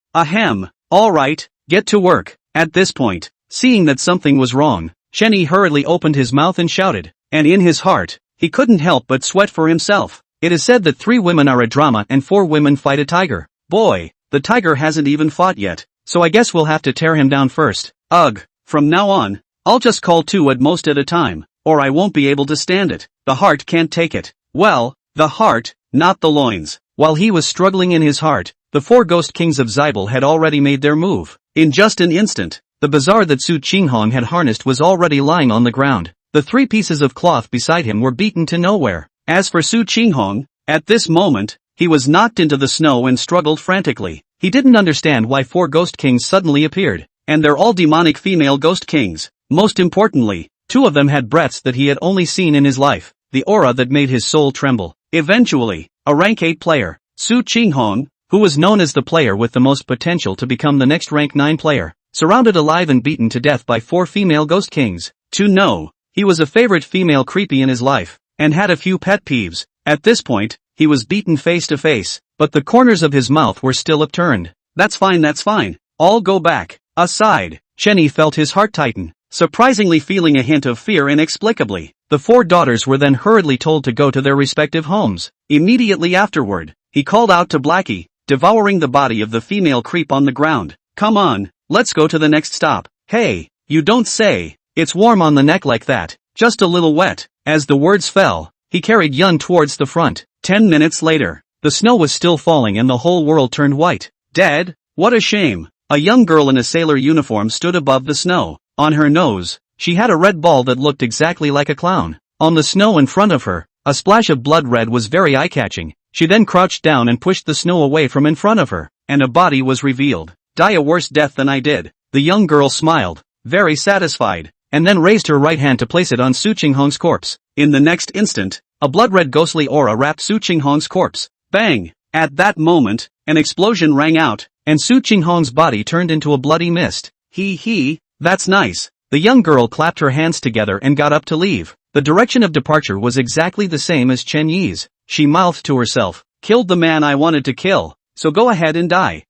Alright, get to work. At this point, seeing that something was wrong, Chenyi hurriedly opened his mouth and shouted, and in his heart, he couldn't help but sweat for himself. It is said that 3 women are a drama and 4 women fight a tiger. Boy, the tiger hasn't even fought yet, so I guess we'll have to tear him down first. Ugh, from now on, I'll just call 2 at most at a time, or I won't be able to stand it. The heart can't take it. Well, the heart, not the loins. While he was struggling in his heart, the 4 ghost kings of Zybel had already made their move. In just an instant, the bazaar that Su Qinghong had harnessed was already lying on the ground. The 3 pieces of cloth beside him were beaten to nowhere. As for Su Qinghong, at this moment, he was knocked into the snow and struggled frantically. He didn't understand why 4 ghost kings suddenly appeared. And they're all demonic female ghost kings. Most importantly, 2 of them had breaths that he had only seen in his life, the aura that made his soul tremble. Eventually, a rank 8 player, Su Qinghong, who was known as the player with the most potential to become the next rank 9 player, surrounded alive and beaten to death by 4 female ghost kings. To know, he was a favorite female creepy in his life, and had a few pet peeves. At this point, he was beaten face to face, but the corners of his mouth were still upturned. That's fine. I'll go back. Aside, Chenny felt his heart tighten, surprisingly feeling a hint of fear inexplicably. The 4 daughters were then hurriedly told to go to their respective homes. Immediately afterward, he called out to Blackie, devouring the body of the female creep on the ground. Come on, let's go to the next stop. Hey, you don't say. It's warm on the neck like that, just a little wet. As the words fell, he carried Yun towards the front. 10 minutes later, the snow was still falling and the whole world turned white. Dead? What a shame. A young girl in a sailor uniform stood above the snow. On her nose, she had a red ball that looked exactly like a clown. On the snow in front of her, a splash of blood red was very eye-catching. She then crouched down and pushed the snow away from in front of her, and a body was revealed. Die a worse death than I did. The young girl smiled, very satisfied, and then raised her right hand to place it on Su Qinghong's corpse. In the next instant, a blood-red ghostly aura wrapped Su Qinghong's corpse. Bang! At that moment, an explosion rang out, and Su Qinghong's body turned into a bloody mist. That's nice. The young girl clapped her hands together and got up to leave. The direction of departure was exactly the same as Chen Yi's. She mouthed to herself, killed the man I wanted to kill, so go ahead and die.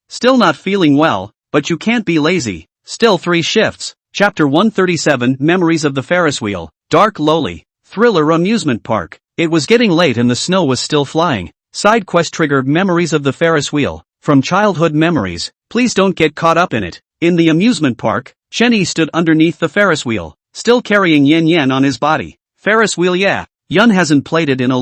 Still not feeling well, but you can't be lazy. Still 3 shifts. Chapter 137 Memories of the Ferris Wheel. Dark Lowly. Thriller Amusement Park. It was getting late and the snow was still flying. Side quest triggered Memories of the Ferris Wheel. From childhood memories, please don't get caught up in it. In the amusement park, Chenny stood underneath the Ferris wheel, still carrying Yen Yen on his body. Ferris wheel, yeah. Yun hasn't played it in a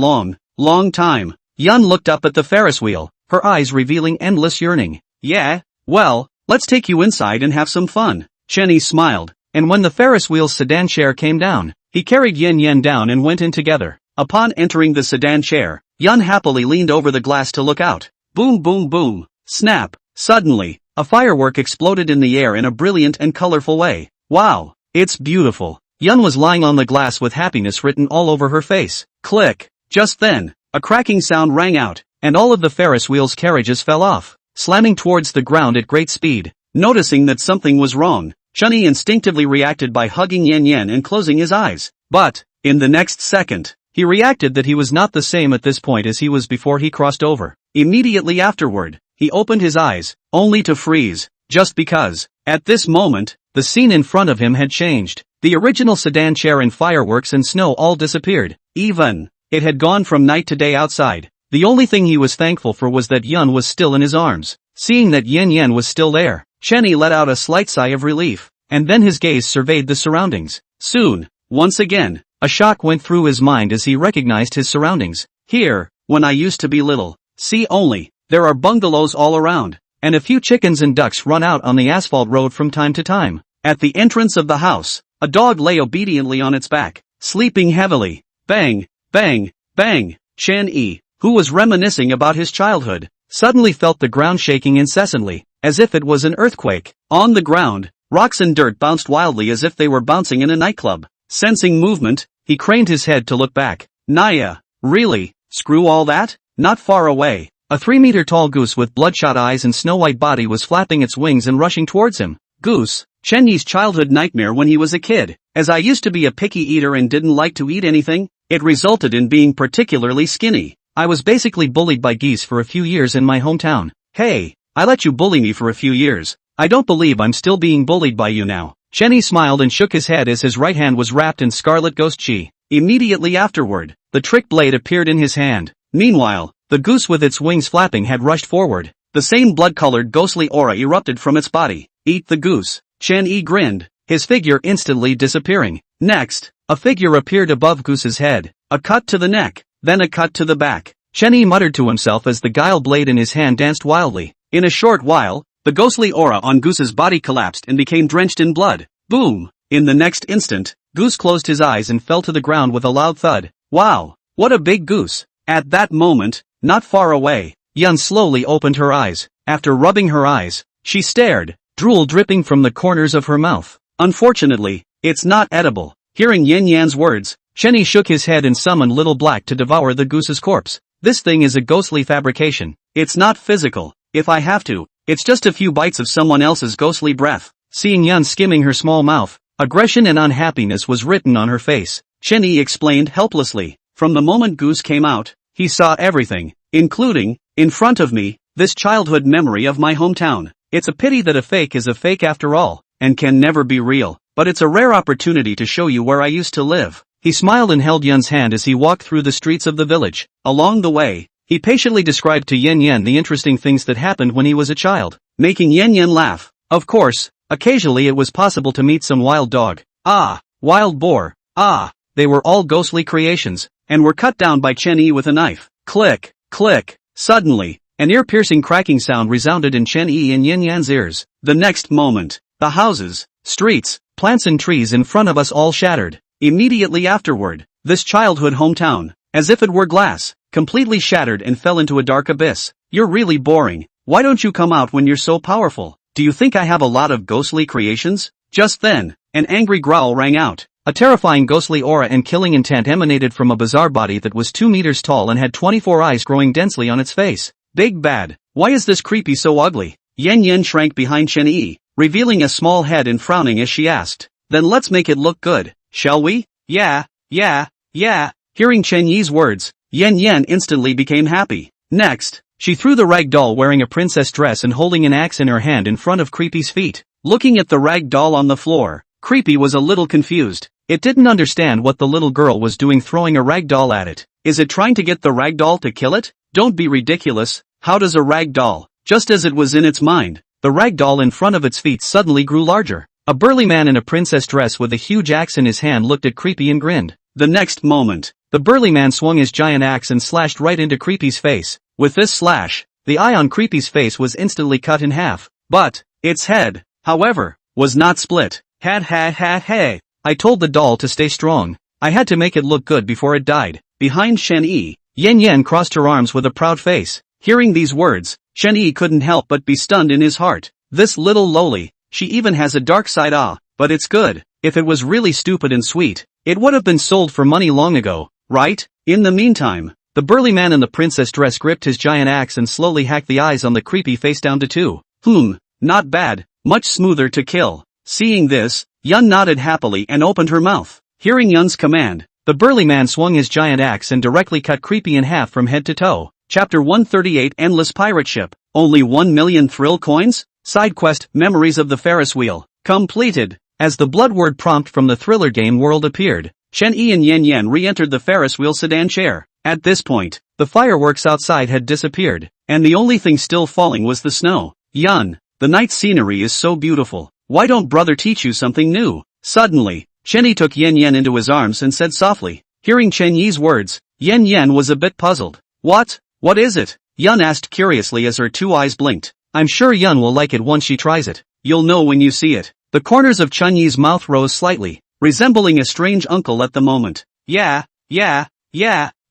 long time. Yun looked up at the Ferris wheel, her eyes revealing endless yearning. Yeah? Well, let's take you inside and have some fun. Chenny smiled, and when the Ferris wheel's sedan chair came down, he carried Yen Yen down and went in together. Upon entering the sedan chair, Yun happily leaned over the glass to look out. Boom boom boom. Snap. Suddenly, a firework exploded in the air in a brilliant and colorful way. Wow, it's beautiful. Yun was lying on the glass with happiness written all over her face. Click. Just then, a cracking sound rang out, and all of the Ferris wheel's carriages fell off, slamming towards the ground at great speed. Noticing that something was wrong, Chunny instinctively reacted by hugging Yen Yen and closing his eyes. But, in the next second, he reacted that he was not the same at this point as he was before he crossed over. Immediately afterward, he opened his eyes, only to freeze, just because. At this moment, the scene in front of him had changed. The original sedan chair and fireworks and snow all disappeared. Even, it had gone from night to day outside. The only thing he was thankful for was that Yun was still in his arms. Seeing that Yen Yen was still there, Chenny let out a slight sigh of relief, and then his gaze surveyed the surroundings. Soon, once again, a shock went through his mind as he recognized his surroundings. Here, when I used to be little. See only, there are bungalows all around, and a few chickens and ducks run out on the asphalt road from time to time. At the entrance of the house, a dog lay obediently on its back, sleeping heavily. Bang, bang, bang. Chen Yi, who was reminiscing about his childhood, suddenly felt the ground shaking incessantly, as if it was an earthquake. On the ground, rocks and dirt bounced wildly as if they were bouncing in a nightclub. Sensing movement, he craned his head to look back. Naya, really? Screw all that? Not far away, a 3-meter-tall goose with bloodshot eyes and snow-white body was flapping its wings and rushing towards him. Goose, Chen Yi's childhood nightmare when he was a kid. As I used to be a picky eater and didn't like to eat anything, it resulted in being particularly skinny. I was basically bullied by geese for a few years in my hometown. Hey, I let you bully me for a few years. I don't believe I'm still being bullied by you now. Chen Yi smiled and shook his head as his right hand was wrapped in scarlet ghost chi. Immediately afterward, the trick blade appeared in his hand. Meanwhile, the goose with its wings flapping had rushed forward. The same blood-colored ghostly aura erupted from its body. Eat the goose. Chen Yi grinned, his figure instantly disappearing. Next, a figure appeared above Goose's head. A cut to the neck, then a cut to the back. Chen-Yi muttered to himself as the guile blade in his hand danced wildly. In a short while, the ghostly aura on Goose's body collapsed and became drenched in blood. Boom! In the next instant, Goose closed his eyes and fell to the ground with a loud thud. Wow! What a big goose! At that moment, not far away, Yun slowly opened her eyes. After rubbing her eyes, she stared, drool dripping from the corners of her mouth. Unfortunately, it's not edible. Hearing Yin Yan's words, Chen-Yi shook his head and summoned Little Black to devour the goose's corpse. This thing is a ghostly fabrication. It's not physical. If I have to, it's just a few bites of someone else's ghostly breath. Seeing Yun skimming her small mouth, aggression and unhappiness was written on her face. Chen-Yi explained helplessly. From the moment Goose came out, he saw everything, including, in front of me, this childhood memory of my hometown. It's a pity that a fake is a fake after all, and can never be real, but it's a rare opportunity to show you where I used to live. He smiled and held Yun's hand as he walked through the streets of the village. Along the way, he patiently described to Yin Yan the interesting things that happened when he was a child, making Yin Yan laugh. Of course, occasionally it was possible to meet some wild dog. Wild boar. They were all ghostly creations, and were cut down by Chen-Yi with a knife. Click, click. Suddenly, an ear-piercing cracking sound resounded in Chen-Yi and Yin Yan's ears. The next moment, the houses, streets, plants and trees in front of us all shattered. Immediately afterward, this childhood hometown, as if it were glass, completely shattered and fell into a dark abyss. You're really boring. Why don't you come out when you're so powerful? Do you think I have a lot of ghostly creations? Just then, an angry growl rang out. A terrifying ghostly aura and killing intent emanated from a bizarre body that was 2 meters tall and had 24 eyes growing densely on its face. Big bad. Why is this creepy so ugly? Yen Yen shrank behind Chen-Yi, revealing a small head and frowning as she asked. Then let's make it look good, shall we? Yeah. Hearing Chen-Yi's words, Yen Yen instantly became happy. Next, she threw the rag doll wearing a princess dress and holding an axe in her hand in front of Creepy's feet. Looking at the rag doll on the floor, Creepy was a little confused. It didn't understand what the little girl was doing throwing a rag doll at it. Is it trying to get the rag doll to kill it? Don't be ridiculous. How does a rag doll? Just as it was in its mind, the rag doll in front of its feet suddenly grew larger. A burly man in a princess dress with a huge axe in his hand looked at Creepy and grinned. The next moment, the burly man swung his giant axe and slashed right into Creepy's face. With this slash, the eye on Creepy's face was instantly cut in half. But, its head, however, was not split. Hey. I told the doll to stay strong. I had to make it look good before it died. Behind Chen-Yi, Yen Yen crossed her arms with a proud face. Hearing these words, Chen-Yi couldn't help but be stunned in his heart. This little loli, she even has a dark side. But it's good. If it was really stupid and sweet, it would have been sold for money long ago, right? In the meantime, the burly man in the princess dress gripped his giant axe and slowly hacked the eyes on the Creepy face down to 2. Not bad, much smoother to kill. Seeing this, Yun nodded happily and opened her mouth. Hearing Yun's command, the burly man swung his giant axe and directly cut Creepy in half from head to toe. Chapter 138 Endless Pirate Ship. Only 1 million thrill coins? Side quest, Memories of the Ferris Wheel. Completed. As the blood word prompt from the thriller game world appeared, Chen-Yi and Yen Yen re-entered the Ferris wheel sedan chair. At this point, the fireworks outside had disappeared, and the only thing still falling was the snow. Yun, the night scenery is so beautiful. Why don't brother teach you something new? Suddenly, Chen-Yi took Yen Yen into his arms and said softly. Hearing Chen-Yi's words, Yen Yen was a bit puzzled. What is it? Yun asked curiously as her 2 eyes blinked. I'm sure Yun will like it once she tries it. You'll know when you see it. The corners of Chen-Yi's mouth rose slightly, resembling a strange uncle at the moment. Yeah.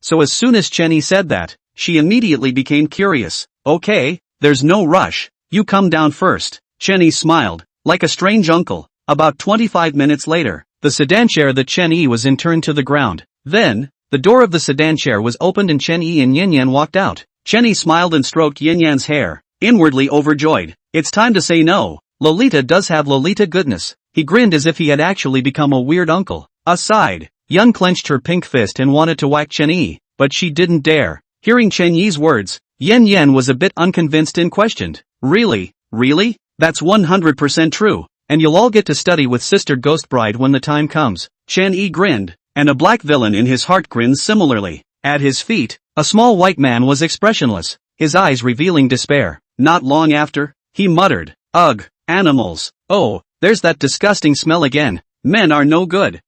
So as soon as Chen-Yi said that, she immediately became curious. Okay, there's no rush. You come down first. Chen-Yi smiled, like a strange uncle. About 25 minutes later, the sedan chair that Chen-Yi was in turned to the ground. Then, the door of the sedan chair was opened and Chen-Yi and Yen Yen walked out. Chen-Yi smiled and stroked Yen Yen's hair, inwardly overjoyed. It's time to say no. Lolita does have Lolita goodness. He grinned as if he had actually become a weird uncle. Aside, Yun clenched her pink fist and wanted to whack Chen-Yi, but she didn't dare. Hearing Chen-Yi's words, Yen Yen was a bit unconvinced and questioned. Really? That's 100% true. And you'll all get to study with Sister Ghost Bride when the time comes. Chen-Yi grinned, and a black villain in his heart grinned similarly. At his feet, a small white man was expressionless, his eyes revealing despair. Not long after, he muttered, Ugh, animals. Oh, there's that disgusting smell again. Men are no good.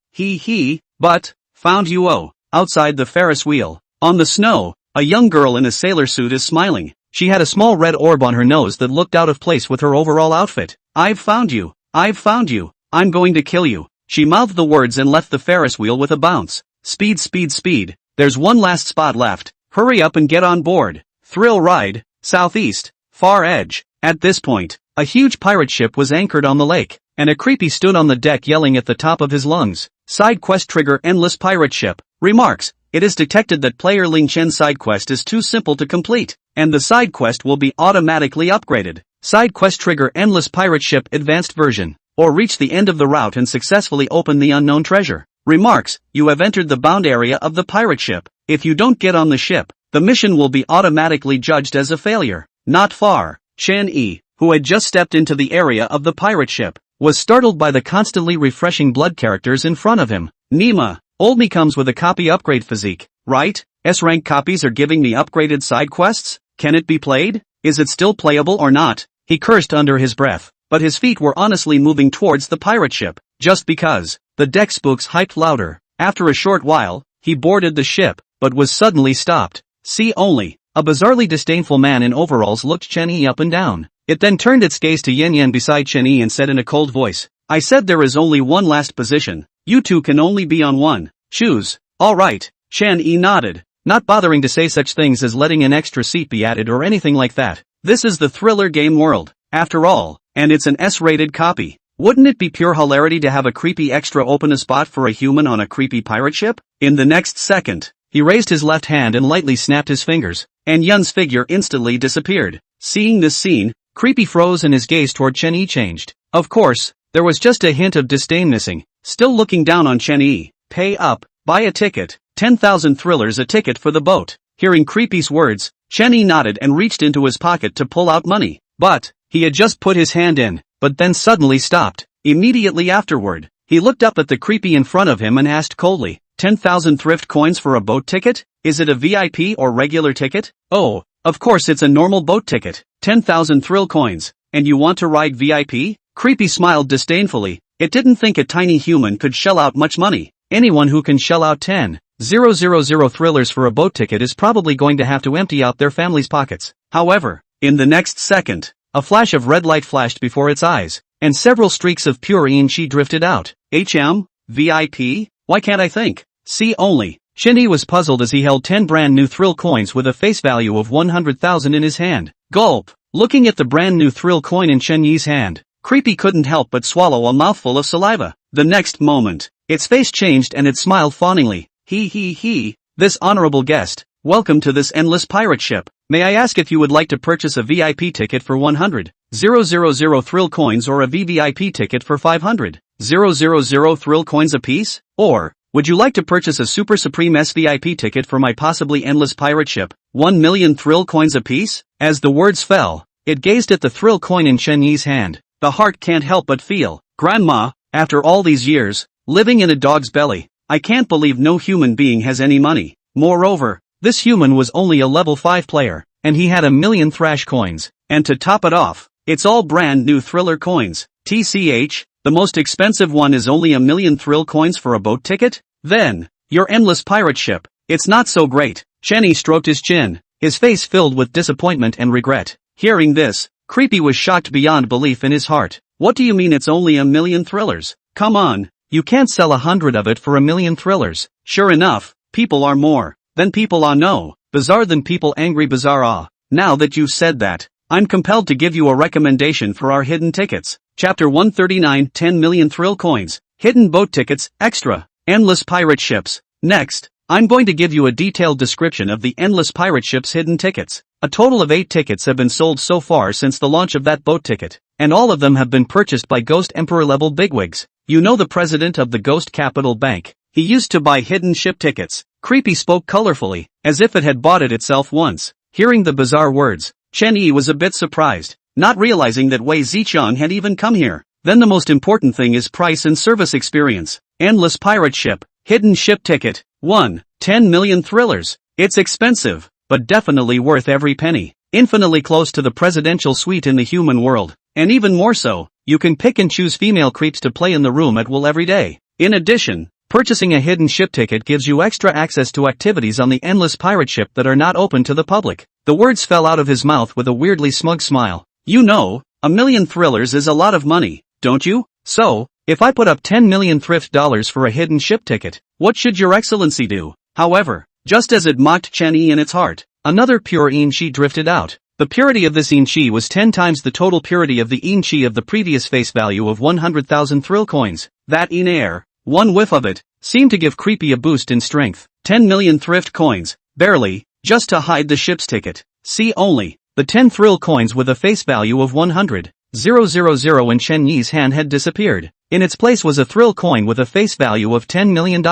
But, found you outside the Ferris wheel. On the snow, A young girl in a sailor suit is smiling. She had a small red orb on her nose that looked out of place with her overall outfit. I've found you. I've found you. I'm going to kill you. She mouthed the words and left the Ferris wheel with a bounce. Speed, speed, speed. There's one last spot left. Hurry up and get on board. Thrill ride. Southeast. Far edge. At this point, a huge pirate ship was anchored on the lake, and a creepy stood on the deck yelling at the top of his lungs. Side quest trigger endless pirate ship. Remarks. It is detected that player Ling Chen's side quest is too simple to complete, and the side quest will be automatically upgraded. Side quest trigger endless pirate ship advanced version. Or reach the end of the route and successfully open the unknown treasure. Remarks. You have entered the bound area of the pirate ship. If you don't get on the ship, the mission will be automatically judged as a failure. Not far. Chen Yi, who had just stepped into the area of the pirate ship, was startled by the constantly refreshing blood characters in front of him. Nima, old me comes with a copy upgrade physique, right? S-rank copies are giving me upgraded side quests? Can it be played? Is it still playable or not? He cursed under his breath, but his feet were honestly moving towards the pirate ship, just because. The deck spooks hyped louder. After a short while, he boarded the ship, but was suddenly stopped. See only. A bizarrely disdainful man in overalls looked Chen Yi up and down. It then turned its gaze to Yen Yen beside Chen Yi and said in a cold voice, I said there is only one last position. You two can only be on one. Choose. Alright. Chen Yi nodded, not bothering to say such things as letting an extra seat be added or anything like that. This is the thriller game world, after all, and it's an S-rated copy. Wouldn't it be pure hilarity to have a creepy extra open a spot for a human on a creepy pirate ship? In the next second, he raised his left hand and lightly snapped his fingers, and Yun's figure instantly disappeared. Seeing this scene, Creepy froze and his gaze toward Chen Yi changed. Of course, there was just a hint of disdain missing. Still looking down on Chen Yi. Pay up, buy a ticket, 10,000 thrillers a ticket for the boat. Hearing Creepy's words, Chen Yi nodded and reached into his pocket to pull out money. But, he had just put his hand in, but then suddenly stopped. Immediately afterward, he looked up at the Creepy in front of him and asked coldly, 10,000 thrift coins for a boat ticket? Is it a VIP or regular ticket? Oh, of course it's a normal boat ticket, 10,000 thrill coins, and you want to ride VIP? Creepy smiled disdainfully. It didn't think a tiny human could shell out much money. Anyone who can shell out 10,000 thrillers for a boat ticket is probably going to have to empty out their family's pockets. However, in the next second, a flash of red light flashed before its eyes, and several streaks of pure Yin-Chi drifted out. VIP? Why can't I think? See only. Chen Yi was puzzled as he held 10 brand new thrill coins with a face value of 100,000 in his hand. Gulp! Looking at the brand new thrill coin in Chen Yi's hand, Creepy couldn't help but swallow a mouthful of saliva. The next moment, its face changed and it smiled fawningly. He, this honorable guest, welcome to this endless pirate ship. May I ask if you would like to purchase a VIP ticket for 100,000 thrill coins or a VVIP ticket for 500,000 thrill coins apiece? Or, would you like to purchase a Super Supreme SVIP ticket for my possibly endless pirate ship, 1 million thrill coins apiece? As the words fell, it gazed at the thrill coin in Chen Yi's hand. The heart can't help but feel, Grandma, after all these years, living in a dog's belly, I can't believe no human being has any money. Moreover, this human was only a level 5 player, and he had 1 million thrash coins, and to top it off, it's all brand new thriller coins. TCH, the most expensive one is only 1 million thrill coins for a boat ticket? Then, your endless pirate ship, it's not so great. Chen Yi stroked his chin, his face filled with disappointment and regret. Hearing this, Creepy was shocked beyond belief in his heart. What do you mean it's only 1 million thrillers? Come on, you can't sell 100 of it for 1 million thrillers. Sure enough, people are more than people are no, bizarre than people angry bizarre ah. Now that you've said that, I'm compelled to give you a recommendation for our hidden tickets. Chapter 139 10 million thrill coins, hidden boat tickets, extra, endless pirate ships. Next, I'm going to give you a detailed description of the endless pirate ships hidden tickets. A total of 8 tickets have been sold so far since the launch of that boat ticket, and all of them have been purchased by Ghost Emperor level bigwigs. You know the president of the Ghost Capital Bank. He used to buy hidden ship tickets. Creepy spoke colorfully, as if it had bought it itself once. Hearing the bizarre words, Chen Yi was a bit surprised, not realizing that Wei Zichang had even come here. Then the most important thing is price and service experience. Endless pirate ship, hidden ship ticket, 10 million thrillers. It's expensive, but definitely worth every penny. Infinitely close to the presidential suite in the human world, and even more so, you can pick and choose female creeps to play in the room at will every day. In addition, Purchasing a hidden ship ticket gives you extra access to activities on the endless pirate ship that are not open to the public. The words fell out of his mouth with a weirdly smug smile. You know, $1 million thrillers is a lot of money, don't you? So, if I put up 10 million thrift dollars for a hidden ship ticket, what should your excellency do? However, just as it mocked Chen Yi in its heart, another pure Yin-chi drifted out. The purity of this Yin-chi was 10 times the total purity of the Yin-chi of the previous face value of 100,000 thrill coins. That in air, one whiff of it, seemed to give Creepy a boost in strength. 10 million thrift coins, barely, just to hide the ship's ticket. See only, the 10 thrill coins with a face value of 100,000 in Chen Yi's hand had disappeared. In its place was a thrill coin with a face value of $10 million.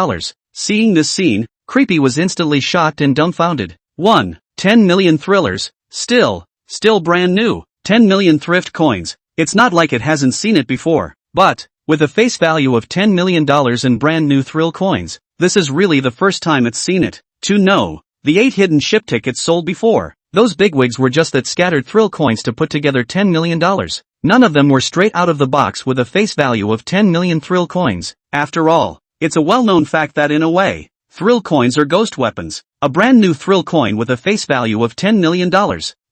Seeing this scene, Creepy was instantly shocked and dumbfounded. 10 million thrillers, still brand new. 10 million thrift coins, it's not like it hasn't seen it before, but, with a face value of $10 million in brand new thrill coins, this is really the first time it's seen it. To know, the 8 hidden ship tickets sold before, those bigwigs were just that scattered thrill coins to put together $10 million. None of them were straight out of the box with a face value of 10 million thrill coins. After all, it's a well-known fact that in a way, thrill coins are ghost weapons. A brand new thrill coin with a face value of $10 million.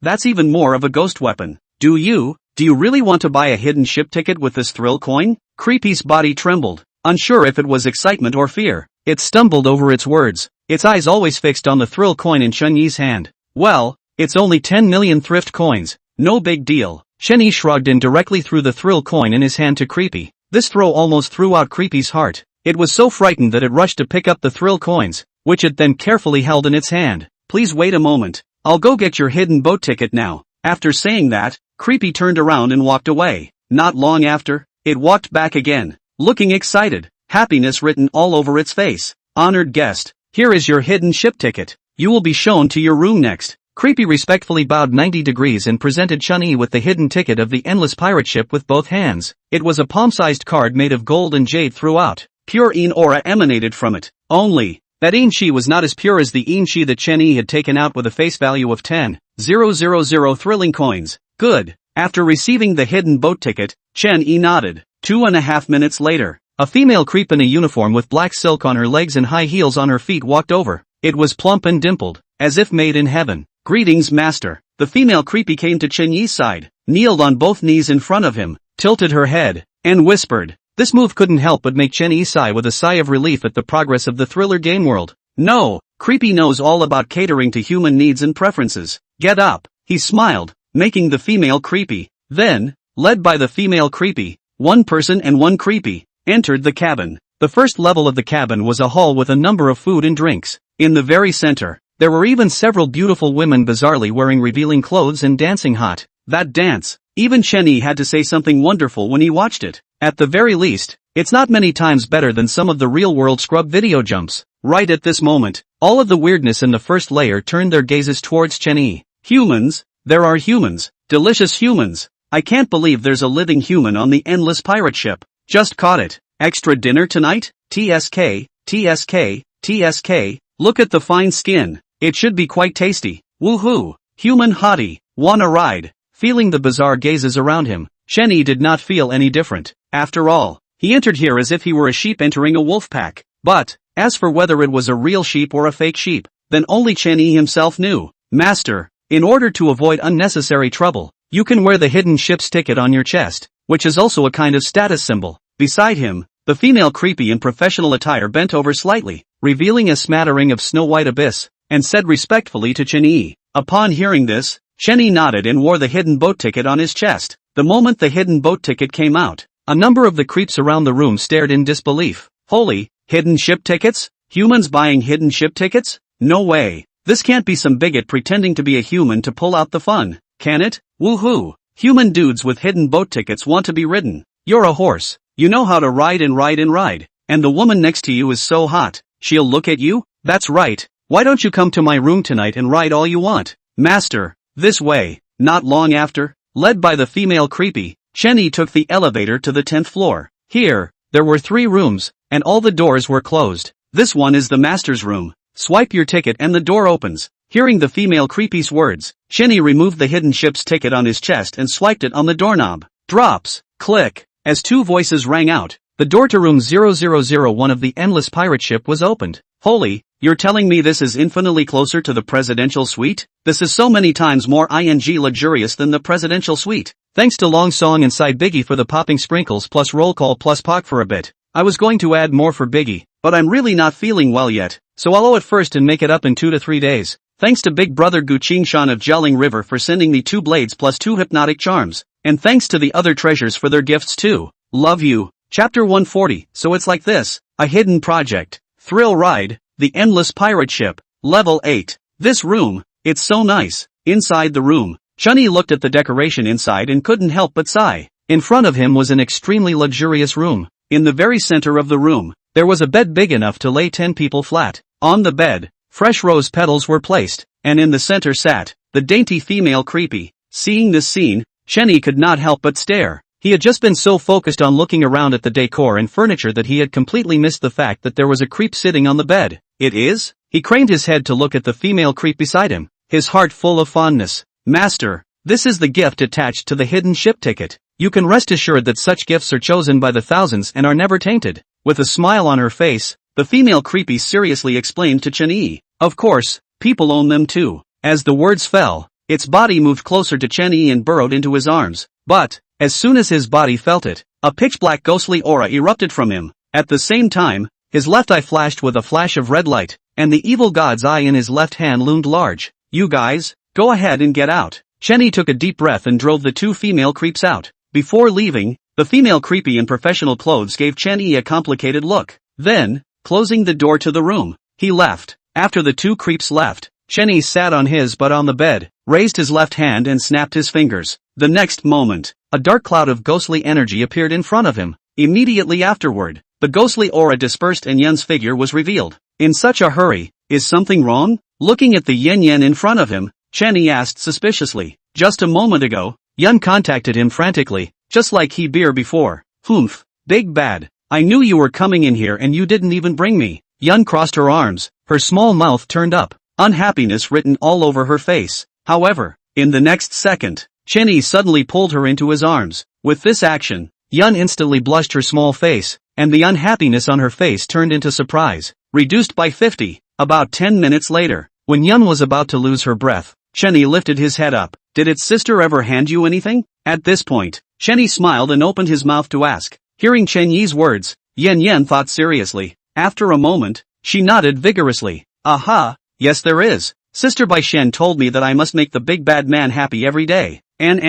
That's even more of a ghost weapon. Do you really want to buy a hidden ship ticket with this thrill coin? Creepy's body trembled, unsure if it was excitement or fear. It stumbled over its words, its eyes always fixed on the thrill coin in Chen Yi's hand. Well, it's only 10 million thrift coins, no big deal. Chen Yi shrugged and directly threw the thrill coin in his hand to Creepy. This throw almost threw out Creepy's heart. It was so frightened that it rushed to pick up the thrill coins, which it then carefully held in its hand. Please wait a moment, I'll go get your hidden boat ticket now. After saying that, Creepy turned around and walked away. Not long after, it walked back again, looking excited, happiness written all over its face. Honored guest, here is your hidden ship ticket. You will be shown to your room next. Creepy respectfully bowed 90 degrees and presented Chen Yi with the hidden ticket of the endless pirate ship with both hands. It was a palm-sized card made of gold and jade throughout. Pure Yin aura emanated from it. Only, that Yin-chi was not as pure as the Yin-chi that Chen Yi had taken out with a face value of 10,000 thrilling coins. Good. After receiving the hidden boat ticket, Chen Yi nodded. 2.5 minutes later, a female creep in a uniform with black silk on her legs and high heels on her feet walked over. It was plump and dimpled, as if made in heaven. Greetings, master. The female creepy came to Chen Yi's side, kneeled on both knees in front of him, tilted her head, and whispered. This move couldn't help but make Chen Yi sigh with a sigh of relief at the progress of the thriller game world. No, Creepy knows all about catering to human needs and preferences. Get up, he smiled, making the female creepy. Then, led by the female creepy, one person and one creepy, entered the cabin. The first level of the cabin was a hall with a number of food and drinks. In the very center, there were even several beautiful women bizarrely wearing revealing clothes and dancing hot. That dance, even Chen Yi had to say something wonderful when he watched it. At the very least, it's not many times better than some of the real-world scrub video jumps. Right at this moment, all of the weirdness in the first layer turned their gazes towards Chen Yi. Humans, there are humans, delicious humans. I can't believe there's a living human on the endless pirate ship. Just caught it. Extra dinner tonight? TSK, TSK, TSK, look at the fine skin. It should be quite tasty. Woohoo! Human hottie, wanna ride? Feeling the bizarre gazes around him, Chen Yi did not feel any different. After all, he entered here as if he were a sheep entering a wolf pack. But, as for whether it was a real sheep or a fake sheep, then only Chen Yi himself knew. Master, in order to avoid unnecessary trouble, you can wear the hidden ship's ticket on your chest, which is also a kind of status symbol. Beside him, the female creepy in professional attire bent over slightly, revealing a smattering of snow-white abyss, and said respectfully to Chen Yi. Upon hearing this, Chen Yi nodded and wore the hidden boat ticket on his chest. The moment the hidden boat ticket came out, a number of the creeps around the room stared in disbelief. Holy, hidden ship tickets? Humans buying hidden ship tickets? No way. This can't be some bigot pretending to be a human to pull out the fun, can it? Woohoo! Human dudes with hidden boat tickets want to be ridden. You're a horse. You know how to ride and ride and ride. And the woman next to you is so hot, she'll look at you? That's right. Why don't you come to my room tonight and ride all you want? Master, this way. Not long after, led by the female creepy, Chen Yi took the elevator to the 10th floor. Here, there were 3 rooms, and all the doors were closed. This one is the master's room. Swipe your ticket and the door opens. Hearing the female creepy's words, Chen Yi removed the hidden ship's ticket on his chest and swiped it on the doorknob. Drops, click, as 2 voices rang out. The door to room 0001 of the endless pirate ship was opened. Holy, you're telling me this is infinitely closer to the presidential suite? This is so many times more luxurious than the presidential suite. Thanks to Long Song and Side Biggie for the popping sprinkles plus roll call plus Pac for a bit. I was going to add more for Biggie, but I'm really not feeling well yet, so I'll owe it first and make it up in 2 to 3 days. Thanks to Big Brother Guqing Shan of Jialing River for sending me 2 blades plus 2 hypnotic charms, and thanks to the other treasures for their gifts too. Love you. Chapter 140, so it's like this, a hidden project. Thrill ride, the endless pirate ship, level 8. This room, it's so nice. Inside the room, Chunyi looked at the decoration inside and couldn't help but sigh. In front of him was an extremely luxurious room. In the very center of the room, there was a bed big enough to lay 10 people flat. On the bed, fresh rose petals were placed, and in the center sat the dainty female creepy. Seeing this scene, Chunyi could not help but stare. He had just been so focused on looking around at the decor and furniture that he had completely missed the fact that there was a creep sitting on the bed. It is? He craned his head to look at the female creep beside him, his heart full of fondness. Master, this is the gift attached to the hidden ship ticket. You can rest assured that such gifts are chosen by the thousands and are never tainted. With a smile on her face, the female creepy seriously explained to Chunyi. Of course, people own them too. As the words fell, its body moved closer to Chunyi and burrowed into his arms. But, as soon as his body felt it, a pitch-black ghostly aura erupted from him. At the same time, his left eye flashed with a flash of red light, and the evil god's eye in his left hand loomed large. You guys, go ahead and get out. Chunyi took a deep breath and drove the 2 female creeps out. Before leaving, the female creepy in professional clothes gave Chunyi a complicated look. Then, closing the door to the room, he left. After the 2 creeps left, Chunyi sat on his butt on the bed, raised his left hand and snapped his fingers. The next moment, a dark cloud of ghostly energy appeared in front of him. Immediately afterward, the ghostly aura dispersed and Yun's figure was revealed. In such a hurry, is something wrong? Looking at the Yin in front of him, Chunyi asked suspiciously. Just a moment ago, Yun contacted him frantically, just like he beer before. Humph, big bad. I knew you were coming in here and you didn't even bring me. Yun crossed her arms, her small mouth turned up, unhappiness written all over her face. However, in the next second, Chunyi suddenly pulled her into his arms. With this action, Yun instantly blushed her small face, and the unhappiness on her face turned into surprise, reduced by 50. About 10 minutes later, when Yun was about to lose her breath, Chunyi lifted his head up. Did its sister ever hand you anything? At this point, Chunyi smiled and opened his mouth to ask. Hearing Chunyi's words, Yen thought seriously. After a moment, she nodded vigorously. Aha, yes there is. Sister Bai Shen told me that I must make the big bad man happy every day. And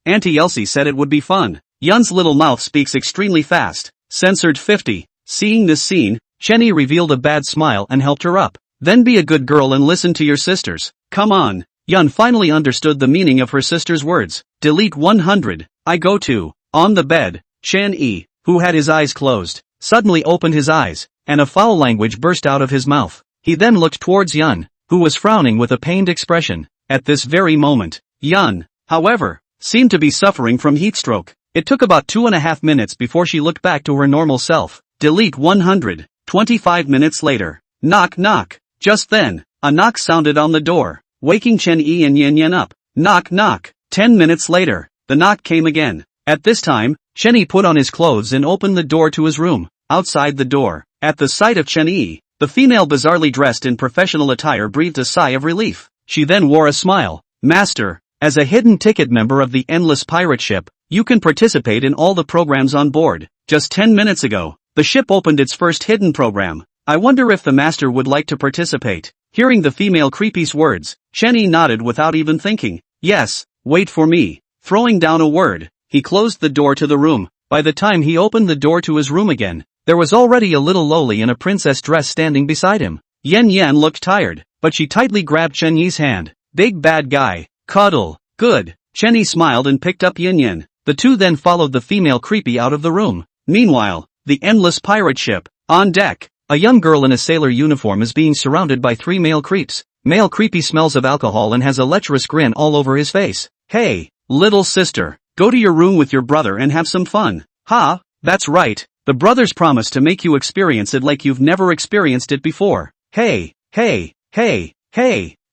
Auntie Elsie said it would be fun. Yun's little mouth speaks extremely fast. Censored 50. Seeing this scene, Chunyi revealed a bad smile and helped her up. Then be a good girl and listen to your sisters. Come on. Yun finally understood the meaning of her sister's words. Delete 100. I go to. On the bed, Chunyi, who had his eyes closed, suddenly opened his eyes, and a foul language burst out of his mouth. He then looked towards Yun, who was frowning with a pained expression. At this very moment, Yun, however, seemed to be suffering from heatstroke. It took about 2.5 minutes before she looked back to her normal self. Delete 100. 25 minutes later. Knock knock. Just then, a knock sounded on the door, waking Chunyi and Yen up. Knock knock. 10 minutes later, the knock came again. At this time, Chunyi put on his clothes and opened the door to his room. Outside the door, at the sight of Chunyi, the female bizarrely dressed in professional attire breathed a sigh of relief. She then wore a smile. Master, as a hidden ticket member of the endless pirate ship, you can participate in all the programs on board. Just 10 minutes ago, the ship opened its first hidden program. I wonder if the master would like to participate. Hearing the female creepy's words, Chunyi nodded without even thinking. Yes, wait for me. Throwing down a word, he closed the door to the room. By the time he opened the door to his room again, there was already a little loli in a princess dress standing beside him. Yen looked tired, but she tightly grabbed Chunyi's hand. Big bad guy. Cuddle. Good. Chunyi smiled and picked up Yen. The two then followed the female creepy out of the room. Meanwhile, the endless pirate ship. On deck, a young girl in a sailor uniform is being surrounded by 3 male creeps. Male creepy smells of alcohol and has a lecherous grin all over his face. Hey, little sister, go to your room with your brother and have some fun. Ha, that's right, the brothers promise to make you experience it like you've never experienced it before. Hey.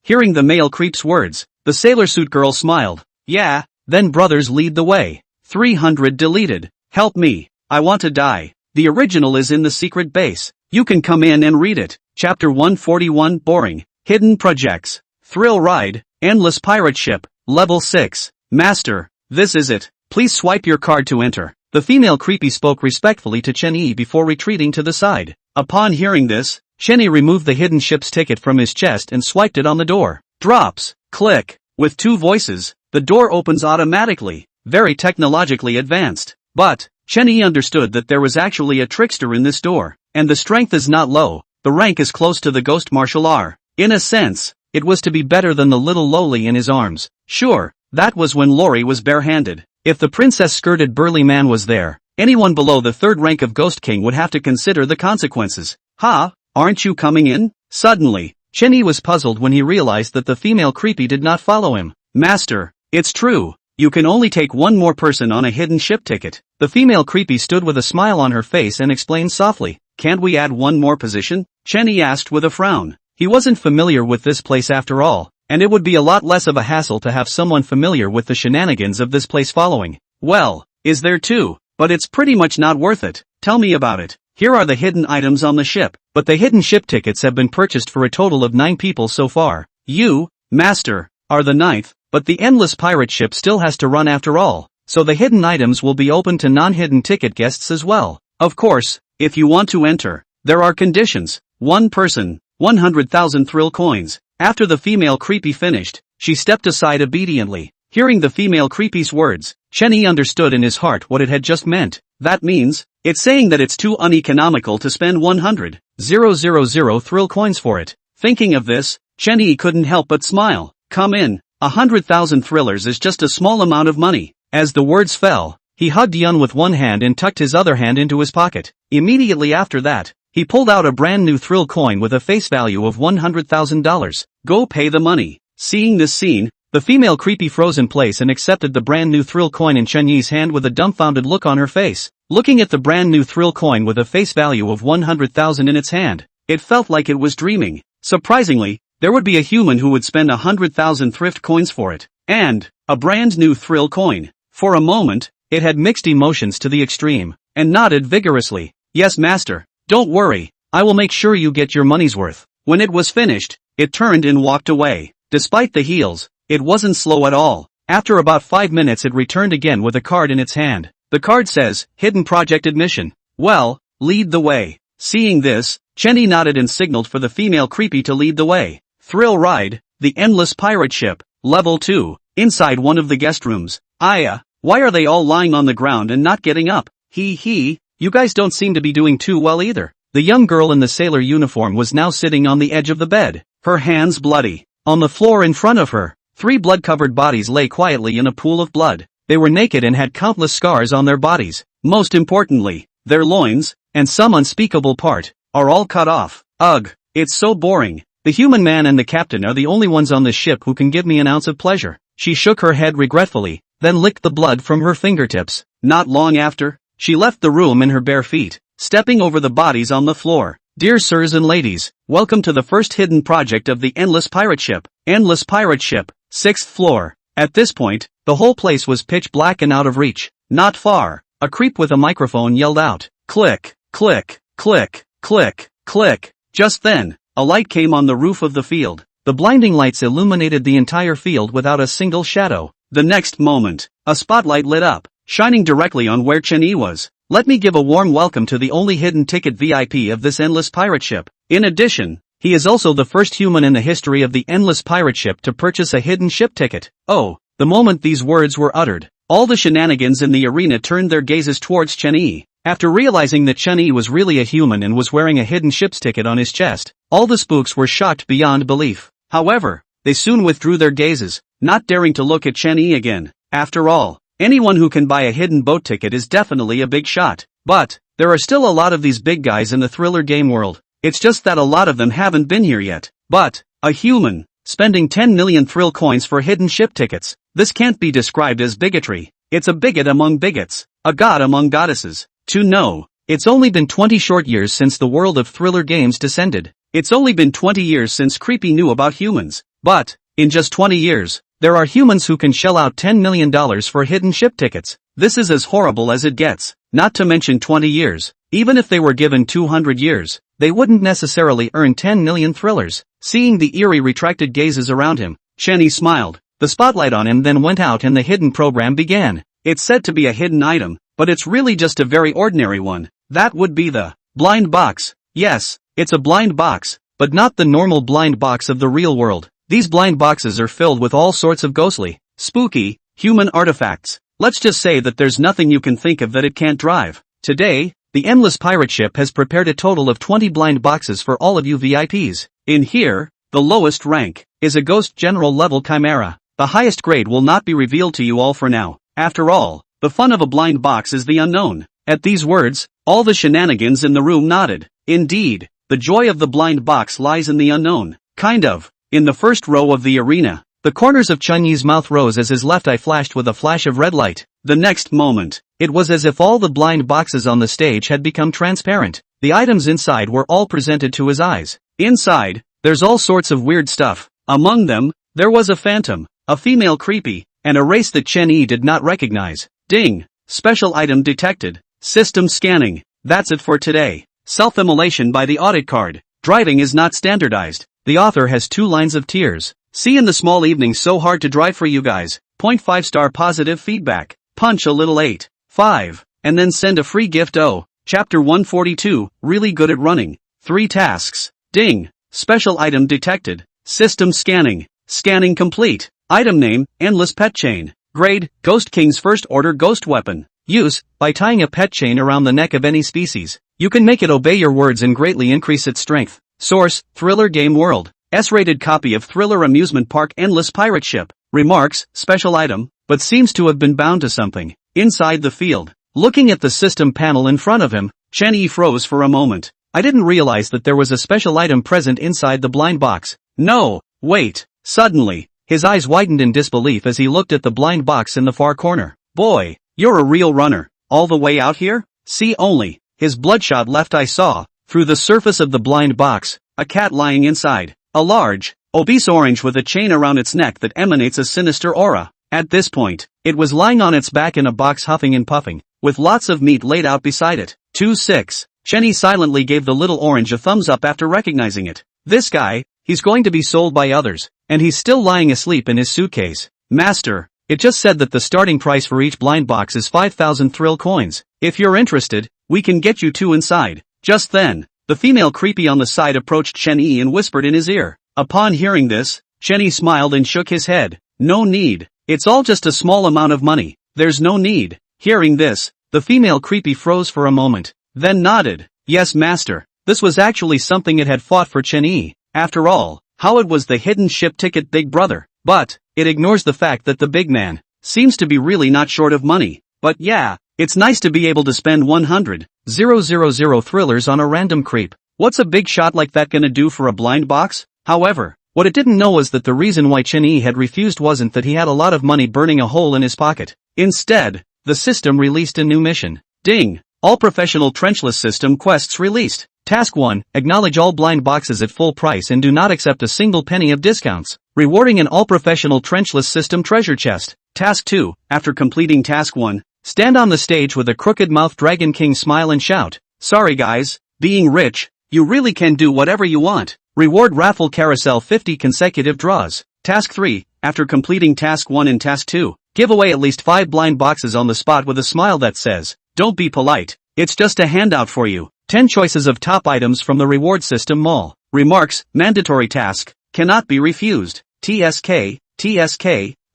Hearing the male creep's words, the sailor suit girl smiled. Yeah, then brothers lead the way. 300 deleted. Help me. I want to die. The original is in the secret base. You can come in and read it. Chapter 141 Boring. Hidden Projects. Thrill Ride. Endless Pirate Ship. Level 6. Master, this is it. Please swipe your card to enter. The female creepy spoke respectfully to Chen-Yi before retreating to the side. Upon hearing this, Chen-Yi removed the hidden ship's ticket from his chest and swiped it on the door. Drops. Click. With 2 voices, the door opens automatically. Very technologically advanced. But Chen-Yi understood that there was actually a trickster in this door, and the strength is not low. The rank is close to the ghost martial art. In a sense, it was to be better than the little lowly in his arms. Sure, that was when Lori was barehanded. If the princess-skirted burly man was there, anyone below the 3rd rank of Ghost King would have to consider the consequences. Ha, aren't you coming in? Suddenly, Chen-Yi was puzzled when he realized that the female creepy did not follow him. Master, it's true. You can only take 1 more person on a hidden ship ticket. The female creepy stood with a smile on her face and explained softly. Can't we add 1 more position? Chen-Yi asked with a frown. He wasn't familiar with this place after all, and it would be a lot less of a hassle to have someone familiar with the shenanigans of this place following. Well, is there too? But it's pretty much not worth it. Tell me about it. Here are the hidden items on the ship, but the hidden ship tickets have been purchased for a total of 9 people so far. You, Master, are the 9th, but the endless pirate ship still has to run after all, so the hidden items will be open to non-hidden ticket guests as well. Of course, if you want to enter, there are conditions. 1 person, 100,000 thrill coins. After the female creepy finished, she stepped aside obediently. Hearing the female creepy's words, Chen-Yi understood in his heart what it had just meant. That means, it's saying that it's too uneconomical to spend 100,000 thrill coins for it. Thinking of this, Chen-Yi couldn't help but smile. Come in, 100,000 thrillers is just a small amount of money. As the words fell, he hugged Yun with one hand and tucked his other hand into his pocket. Immediately after that, he pulled out a brand new thrill coin with a face value of $100,000. Go pay the money. Seeing this scene, the female creepy froze in place and accepted the brand new thrill coin in Chen-Yi's hand with a dumbfounded look on her face. Looking at the brand new thrill coin with a face value of 100,000 in its hand, it felt like it was dreaming. Surprisingly, there would be a human who would spend 100,000 thrift coins for it. And a brand new thrill coin. For a moment, it had mixed emotions to the extreme, and nodded vigorously. Yes, master. Don't worry, I will make sure you get your money's worth. When it was finished, it turned and walked away. Despite the heels, it wasn't slow at all. After about 5 minutes it returned again with a card in its hand. The card says, Hidden Project Admission. Well, lead the way. Seeing this, Chen-Yi nodded and signaled for the female creepy to lead the way. Thrill Ride, the Endless Pirate Ship, Level 2, inside one of the guest rooms. Why are they all lying on the ground and not getting up? You guys don't seem to be doing too well either. The young girl in the sailor uniform was now sitting on the edge of the bed, her hands bloody. On the floor in front of her, 3 blood-covered bodies lay quietly in a pool of blood. They were naked and had countless scars on their bodies. Most importantly, their loins, and some unspeakable part, are all cut off. Ugh, it's so boring. The human man and the captain are the only ones on this ship who can give me an ounce of pleasure. She shook her head regretfully, then licked the blood from her fingertips. Not long after, she left the room in her bare feet, stepping over the bodies on the floor. Dear sirs and ladies, welcome to the first hidden project of the Endless Pirate Ship. Endless Pirate Ship, 6th floor. At this point, the whole place was pitch black and out of reach. Not far, a creep with a microphone yelled out. Click, click, click, click, click. Just then, a light came on the roof of the field. The blinding lights illuminated the entire field without a single shadow. The next moment, a spotlight lit up, shining directly on where Chen-Yi was. Let me give a warm welcome to the only hidden ticket VIP of this Endless Pirate Ship. In addition, he is also the first human in the history of the Endless Pirate Ship to purchase a hidden ship ticket. Oh, the moment these words were uttered, all the shenanigans in the arena turned their gazes towards Chen-Yi. After realizing that Chen-Yi was really a human and was wearing a hidden ship's ticket on his chest, all the spooks were shocked beyond belief. However, they soon withdrew their gazes, not daring to look at Chen-Yi again. After all, anyone who can buy a hidden boat ticket is definitely a big shot. But there are still a lot of these big guys in the thriller game world. It's just that a lot of them haven't been here yet. But a human spending 10 million thrill coins for hidden ship tickets. This can't be described as bigotry. It's a bigot among bigots, a god among goddesses. To know, it's only been 20 short years since the world of thriller games descended. It's only been 20 years since Creepy knew about humans. But in just 20 years, there are humans who can shell out $10 million for hidden ship tickets. This is as horrible as it gets, not to mention 20 years. Even if they were given 200 years, they wouldn't necessarily earn 10 million thrillers. Seeing the eerie retracted gazes around him, Chenny smiled. The spotlight on him then went out and the hidden program began. It's said to be a hidden item, but it's really just a very ordinary one. That would be the blind box. Yes, it's a blind box, but not the normal blind box of the real world. These blind boxes are filled with all sorts of ghostly, spooky, human artifacts. Let's just say that there's nothing you can think of that it can't drive. Today, the Endless Pirate Ship has prepared a total of 20 blind boxes for all of you VIPs. In here, the lowest rank is a Ghost General level Chimera. The highest grade will not be revealed to you all for now. After all, the fun of a blind box is the unknown. At these words, all the shenanigans in the room nodded. Indeed, the joy of the blind box lies in the unknown. Kind of. In the first row of the arena, the corners of Chunyi's mouth rose as his left eye flashed with a flash of red light. The next moment, it was as if all the blind boxes on the stage had become transparent. The items inside were all presented to his eyes. Inside, there's all sorts of weird stuff. Among them, there was a phantom, a female creepy, and a race that Chen-Yi did not recognize. Ding! Special item detected. System scanning. That's it for today. Self-immolation by the audit card. Driving is not standardized. The author has 2 lines of tears. See in the small evening so hard to drive for you guys. 0.5 star positive feedback. Punch a little 8. 5. And then send a free gift. Oh. Chapter 142, really good at running. 3 tasks. Ding. Special item detected. System scanning. Scanning complete. Item name, Endless Pet Chain. Grade, Ghost King's First Order Ghost Weapon. Use, by tying a pet chain around the neck of any species. You can make it obey your words and greatly increase its strength. Source, Thriller Game World. S-rated copy of Thriller Amusement Park Endless Pirate Ship. Remarks, special item, but seems to have been bound to something. Inside the field. Looking at the system panel in front of him, Chen-Yi froze for a moment. I didn't realize that there was a special item present inside the blind box. No, wait. Suddenly, his eyes widened in disbelief as he looked at the blind box in the far corner. Boy, you're a real runner. All the way out here? See only. His bloodshot left eye saw, through the surface of the blind box, a cat lying inside. A large, obese orange with a chain around its neck that emanates a sinister aura. At this point, it was lying on its back in a box huffing and puffing, with lots of meat laid out beside it. 2-6. Chen-Yi silently gave the little orange a thumbs up after recognizing it. This guy, he's going to be sold by others, and he's still lying asleep in his suitcase. Master, it just said that the starting price for each blind box is 5,000 thrill coins. If you're interested, we can get you 2 inside. Just then, the female creepy on the side approached Chen-Yi and whispered in his ear. Upon hearing this, Chen-Yi smiled and shook his head. No need. It's all just a small amount of money. There's no need. Hearing this, the female creepy froze for a moment, then nodded. Yes, master. This was actually something it had fought for Chen-Yi. After all, Howard was the hidden ship ticket big brother. But, it ignores the fact that the big man seems to be really not short of money. But yeah, it's nice to be able to spend 100,000 thrillers on a random creep. What's a big shot like that gonna do for a blind box? However, what it didn't know was that the reason why Chen-Yi had refused wasn't that he had a lot of money burning a hole in his pocket. Instead, the system released a new mission. Ding! All professional trenchless system quests released. Task 1, acknowledge all blind boxes at full price and do not accept a single penny of discounts. Rewarding an all-professional trenchless system treasure chest. Task 2, after completing Task 1, stand on the stage with a crooked-mouthed Dragon King smile and shout, "Sorry guys, being rich, you really can do whatever you want." Reward raffle carousel 50 consecutive draws. Task 3, after completing Task 1 and Task 2, give away at least 5 blind boxes on the spot with a smile that says, "Don't be polite, it's just a handout for you." 10 choices of top items from the reward system mall. Remarks, mandatory task, cannot be refused. TSK,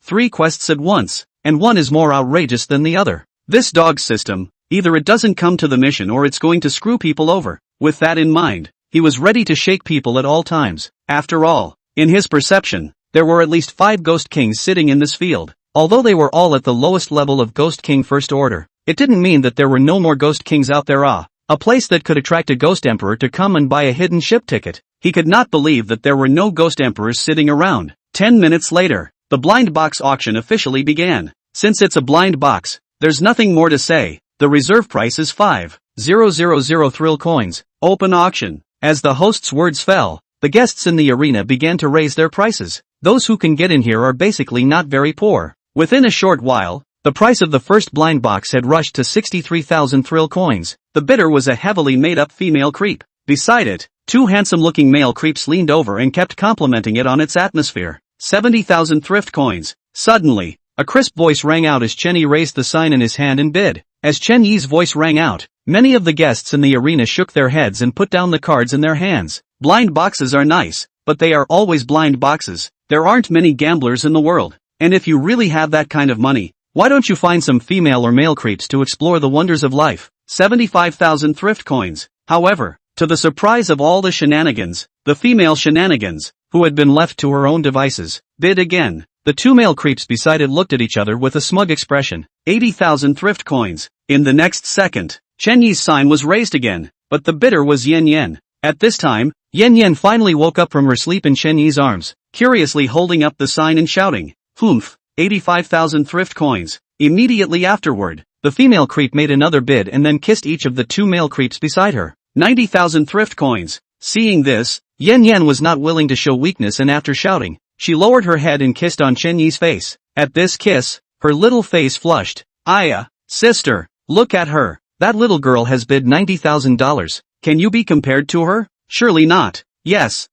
3 quests at once, and one is more outrageous than the other. This dog system, either it doesn't come to the mission or it's going to screw people over. With that in mind, he was ready to shake people at all times. After all, in his perception, there were at least 5 Ghost Kings sitting in this field. Although they were all at the lowest level of Ghost King First Order, it didn't mean that there were no more Ghost Kings out there. A place that could attract a Ghost Emperor to come and buy a hidden ship ticket. He could not believe that there were no Ghost Emperors sitting around. 10 minutes later, the blind box auction officially began. Since it's a blind box, there's nothing more to say. The reserve price is 5,000 thrill coins. Open auction. As the host's words fell, the guests in the arena began to raise their prices. Those who can get in here are basically not very poor. Within a short while, The price of the first blind box had rushed to 63,000 thrill coins. The bidder was a heavily made-up female creep. Beside it, two handsome-looking male creeps leaned over and kept complimenting it on its atmosphere. 70,000 thrift coins. Suddenly, a crisp voice rang out as Chen Yi raised the sign in his hand and bid. As Chen Yi's voice rang out, many of the guests in the arena shook their heads and put down the cards in their hands. Blind boxes are nice, but they are always blind boxes. There aren't many gamblers in the world. And if you really have that kind of money, why don't you find some female or male creeps to explore the wonders of life? 75,000 thrift coins. However, to the surprise of all the shenanigans, the female shenanigans, who had been left to her own devices, bid again. The two male creeps beside it looked at each other with a smug expression. 80,000 thrift coins. In the next second, Chen Yi's sign was raised again, but the bidder was Yen Yen. At this time, Yen Yen finally woke up from her sleep in Chen Yi's arms, curiously holding up the sign and shouting, "Humph, 85,000 thrift coins." Immediately afterward, the female creep made another bid and then kissed each of the two male creeps beside her. 90,000 thrift coins. Seeing this, Yen Yen was not willing to show weakness, and after shouting, she lowered her head and kissed on Chen Yi's face. At this kiss, her little face flushed. "Aya, sister, look at her. That little girl has bid $90,000. Can you be compared to her? Surely not." Yes,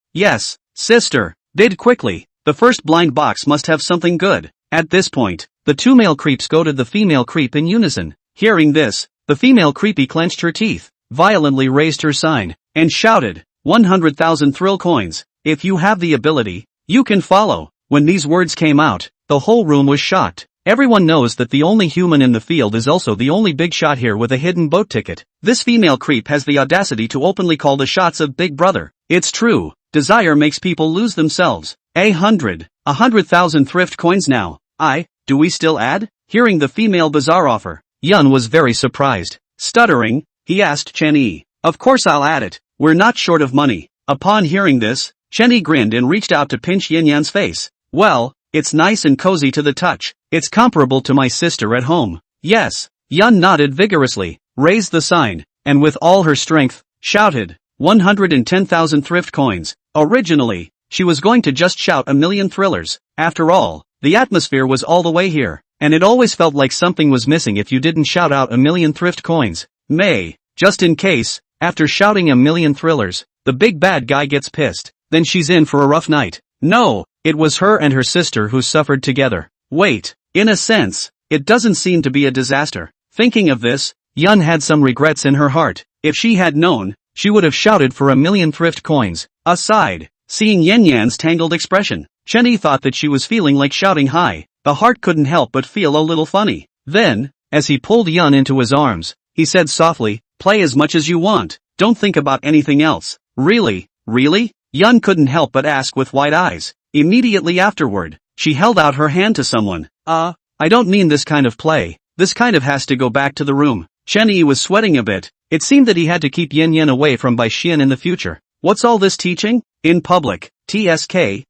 sister. Bid quickly. The first blind box must have something good." At this point, the two male creeps goaded the female creep in unison. Hearing this, the female creepy clenched her teeth, violently raised her sign, and shouted, 100,000 thrill coins. If you have the ability, you can follow. When these words came out, the whole room was shocked. Everyone knows that the only human in the field is also the only big shot here with a hidden boat ticket. This female creep has the audacity to openly call the shots of Big Brother. It's true, desire makes people lose themselves. 100,000 thrift coins now. Do we still add? Hearing the female bizarre offer, Yun was very surprised. Stuttering, he asked Chen Yi, "Of course I'll add it. We're not short of money." Upon hearing this, Chen Yi grinned and reached out to pinch Yin Yan's face. "Well, it's nice and cozy to the touch. It's comparable to my sister at home." "Yes." Yun nodded vigorously, raised the sign, and with all her strength, shouted, 110,000 thrift coins. Originally, she was going to just shout 1,000,000 thrillers. After all, the atmosphere was all the way here, and it always felt like something was missing if you didn't shout out 1,000,000 thrift coins. Just in case, after shouting 1,000,000 thrillers, the big bad guy gets pissed, then she's in for a rough night. No, it was her and her sister who suffered together. Wait, in a sense, it doesn't seem to be a disaster. Thinking of this, Yun had some regrets in her heart. If she had known, she would have shouted for 1,000,000 thrift coins. Aside, seeing Yen Yan's tangled expression, Chen Yi thought that she was feeling like shouting high. The heart couldn't help but feel a little funny. Then, as he pulled Yun into his arms, he said softly, "Play as much as you want. Don't think about anything else." Really? Yun couldn't help but ask with wide eyes. Immediately afterward, she held out her hand to someone. I don't mean this kind of play. This kind of has to go back to the room." Chen Yi was sweating a bit. It seemed that he had to keep Yin Yen away from Bai Xian in the future. What's all this teaching? In public. TSK.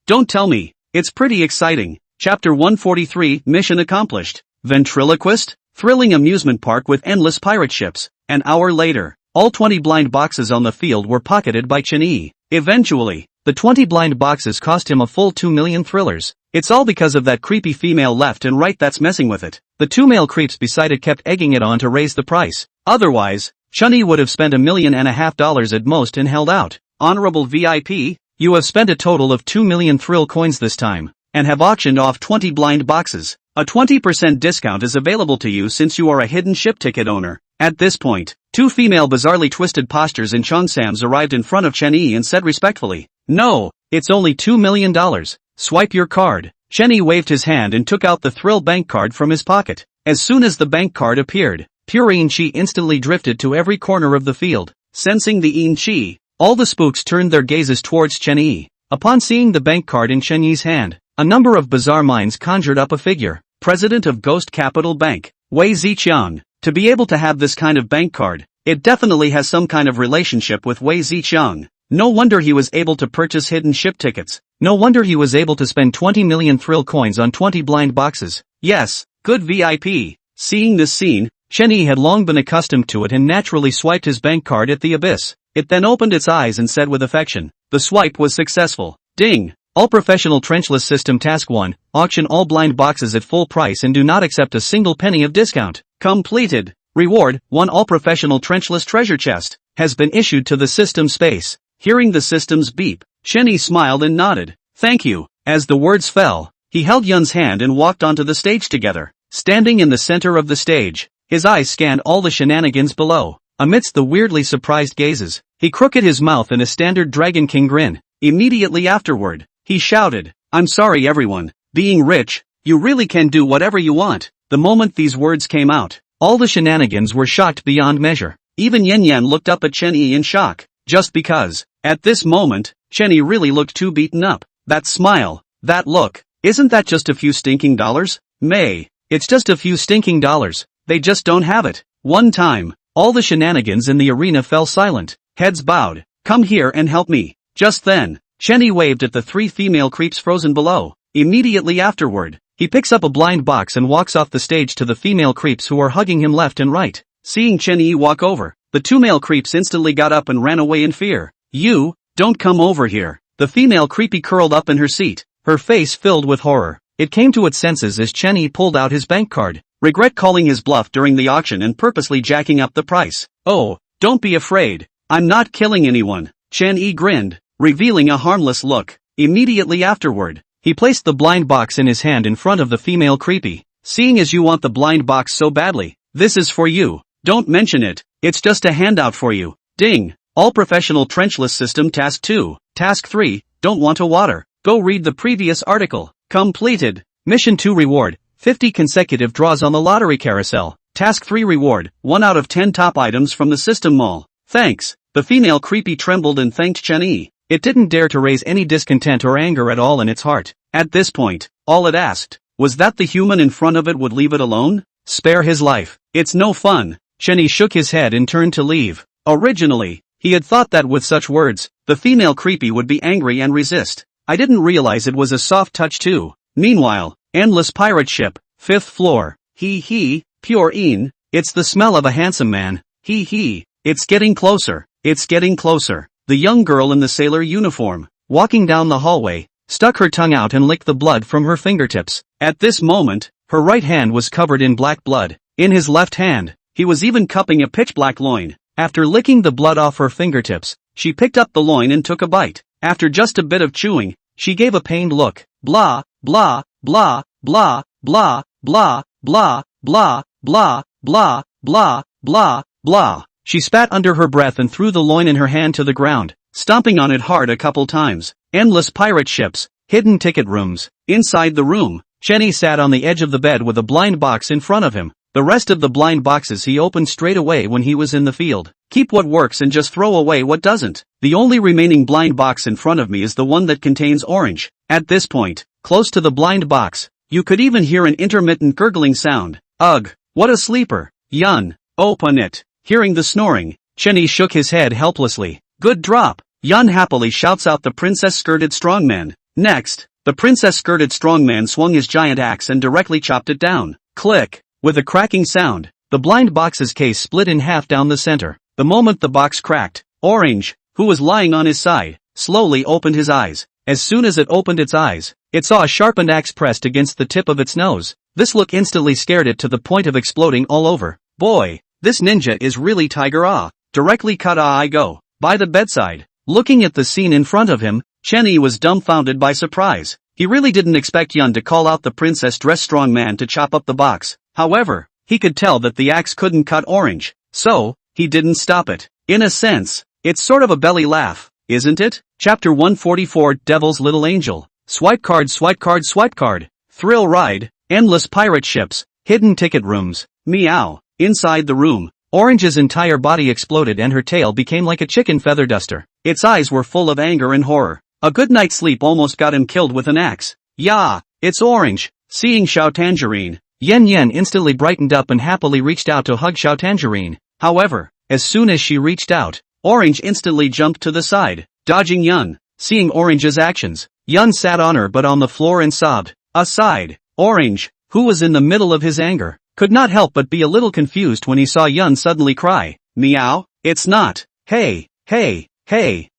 Don't tell me. It's pretty exciting. Chapter 143, Mission accomplished. Ventriloquist? Thrilling amusement park with endless pirate ships. An hour later, all 20 blind boxes on the field were pocketed by Chen Yi. Eventually, the 20 blind boxes cost him a full 2,000,000 thrillers. It's all because of that creepy female left and right that's messing with it. The two male creeps beside it kept egging it on to raise the price. Otherwise, Chen Yi would have spent $1,500,000 at most and held out. Honorable VIP, you have spent a total of 2,000,000 thrill coins this time, and have auctioned off 20 blind boxes. A 20% discount is available to you since you are a hidden ship ticket owner. At this point, two female bizarrely twisted postures in cheongsams arrived in front of Chen Yi and said respectfully, "No, it's only $2,000,000. Swipe your card." Chen Yi waved his hand and took out the Thrill Bank card from his pocket. As soon as the bank card appeared, pure yin chi instantly drifted to every corner of the field. Sensing the yin chi, all the spooks turned their gazes towards Chen Yi. Upon seeing the bank card in Chen Yi's hand, a number of bizarre minds conjured up a figure. President of Ghost Capital Bank, Wei Ziqiang. To be able to have this kind of bank card, it definitely has some kind of relationship with Wei Ziqiang. No wonder he was able to purchase hidden ship tickets. No wonder he was able to spend 20,000,000 thrill coins on 20 blind boxes. Yes, good VIP. Seeing this scene, Chen Yi had long been accustomed to it and naturally swiped his bank card at the abyss. It then opened its eyes and said with affection, "The swipe was successful. Ding! All professional trenchless system task 1, auction all blind boxes at full price and do not accept a single penny of discount. Completed. Reward, 1 all professional trenchless treasure chest, has been issued to the system space. Hearing the system's beep, Chenny smiled and nodded. Thank you. As the words fell, he held Yun's hand and walked onto the stage together. Standing in the center of the stage, his eyes scanned all the shenanigans below. Amidst the weirdly surprised gazes, he crooked his mouth in a standard Dragon King grin. Immediately afterward, he shouted, I'm sorry everyone, being rich, you really can do whatever you want. The moment these words came out, all the shenanigans were shocked beyond measure. Even Yen Yen looked up at Chenny in shock, just because, at this moment, Chenny really looked too beaten up. That smile, that look, isn't that just a few stinking dollars? May, it's just a few stinking dollars, they just don't have it. One time, all the shenanigans in the arena fell silent, heads bowed. Come here and help me. Just then, Chenny waved at the 3 female creeps frozen below. Immediately afterward, he picks up a blind box and walks off the stage to the female creeps who are hugging him left and right. Seeing Chenny walk over, the 2 male creeps instantly got up and ran away in fear. You, don't come over here. The female creepy curled up in her seat, her face filled with horror. It came to its senses as Chenny pulled out his bank card, regret calling his bluff during the auction and purposely jacking up the price. Oh, don't be afraid. I'm not killing anyone. Chenny grinned, revealing a harmless look. Immediately afterward, he placed the blind box in his hand in front of the female creepy. Seeing as you want the blind box so badly, this is for you. Don't mention it, it's just a handout for you. Ding! All professional trenchless system task 2. Task 3, don't want to water. Go read the previous article. Completed. Mission 2 reward, 50 consecutive draws on the lottery carousel. Task 3 reward, 1 out of 10 top items from the system mall. Thanks. The female creepy trembled and thanked Chenny. It didn't dare to raise any discontent or anger at all in its heart. At this point, all it asked was that the human in front of it would leave it alone? Spare his life. It's no fun. Chenny shook his head and turned to leave. Originally, he had thought that with such words, the female creepy would be angry and resist. I didn't realize it was a soft touch too. Meanwhile, endless pirate ship, 5th floor. Hee, pure een, it's the smell of a handsome man. Hee, it's getting closer. It's getting closer. The young girl in the sailor uniform, walking down the hallway, stuck her tongue out and licked the blood from her fingertips. At this moment, her right hand was covered in black blood. In his left hand, he was even cupping a pitch-black loin. After licking the blood off her fingertips, she picked up the loin and took a bite. After just a bit of chewing, she gave a pained look. Blah, blah, blah, blah, blah, blah, blah, blah, blah, blah, blah, blah, blah. She spat under her breath and threw the loin in her hand to the ground, stomping on it hard a couple times. Endless pirate ships, hidden ticket rooms. Inside the room, Chenny sat on the edge of the bed with a blind box in front of him. The rest of the blind boxes he opened straight away when he was in the field. Keep what works and just throw away what doesn't. The only remaining blind box in front of me is the one that contains orange. At this point, close to the blind box, you could even hear an intermittent gurgling sound. Ugh, what a sleeper. Yun, open it. Hearing the snoring, Chenny shook his head helplessly. Good drop. Yun happily shouts out the princess-skirted strongman. Next, the princess-skirted strongman swung his giant axe and directly chopped it down. Click. With a cracking sound, the blind box's case split in half down the center. The moment the box cracked, Orange, who was lying on his side, slowly opened his eyes. As soon as it opened its eyes, it saw a sharpened axe pressed against the tip of its nose. This look instantly scared it to the point of exploding all over. Boy, this ninja is really Tiger Ah. Directly cut I go. By the bedside, looking at the scene in front of him, Chenny was dumbfounded by surprise. He really didn't expect Yun to call out the princess-dressed strongman to chop up the box. However, he could tell that the axe couldn't cut Orange, so he didn't stop it. In a sense, it's sort of a belly laugh, isn't it? Chapter 144 Devil's Little Angel. Swipe card, swipe card, swipe card. Thrill ride, endless pirate ships, hidden ticket rooms. Meow. Inside the room, Orange's entire body exploded and her tail became like a chicken feather duster. Its eyes were full of anger and horror. A good night's sleep almost got him killed with an axe. Yeah, it's Orange. Seeing Xiao Tangerine, Yen Yen instantly brightened up and happily reached out to hug Xiao Tangerine. However, as soon as she reached out, Orange instantly jumped to the side, dodging Yun. Seeing Orange's actions, Yun sat on her butt on the floor and sobbed. Aside, Orange, who was in the middle of his anger, could not help but be a little confused when he saw Yun suddenly cry. Meow, it's not. Hey,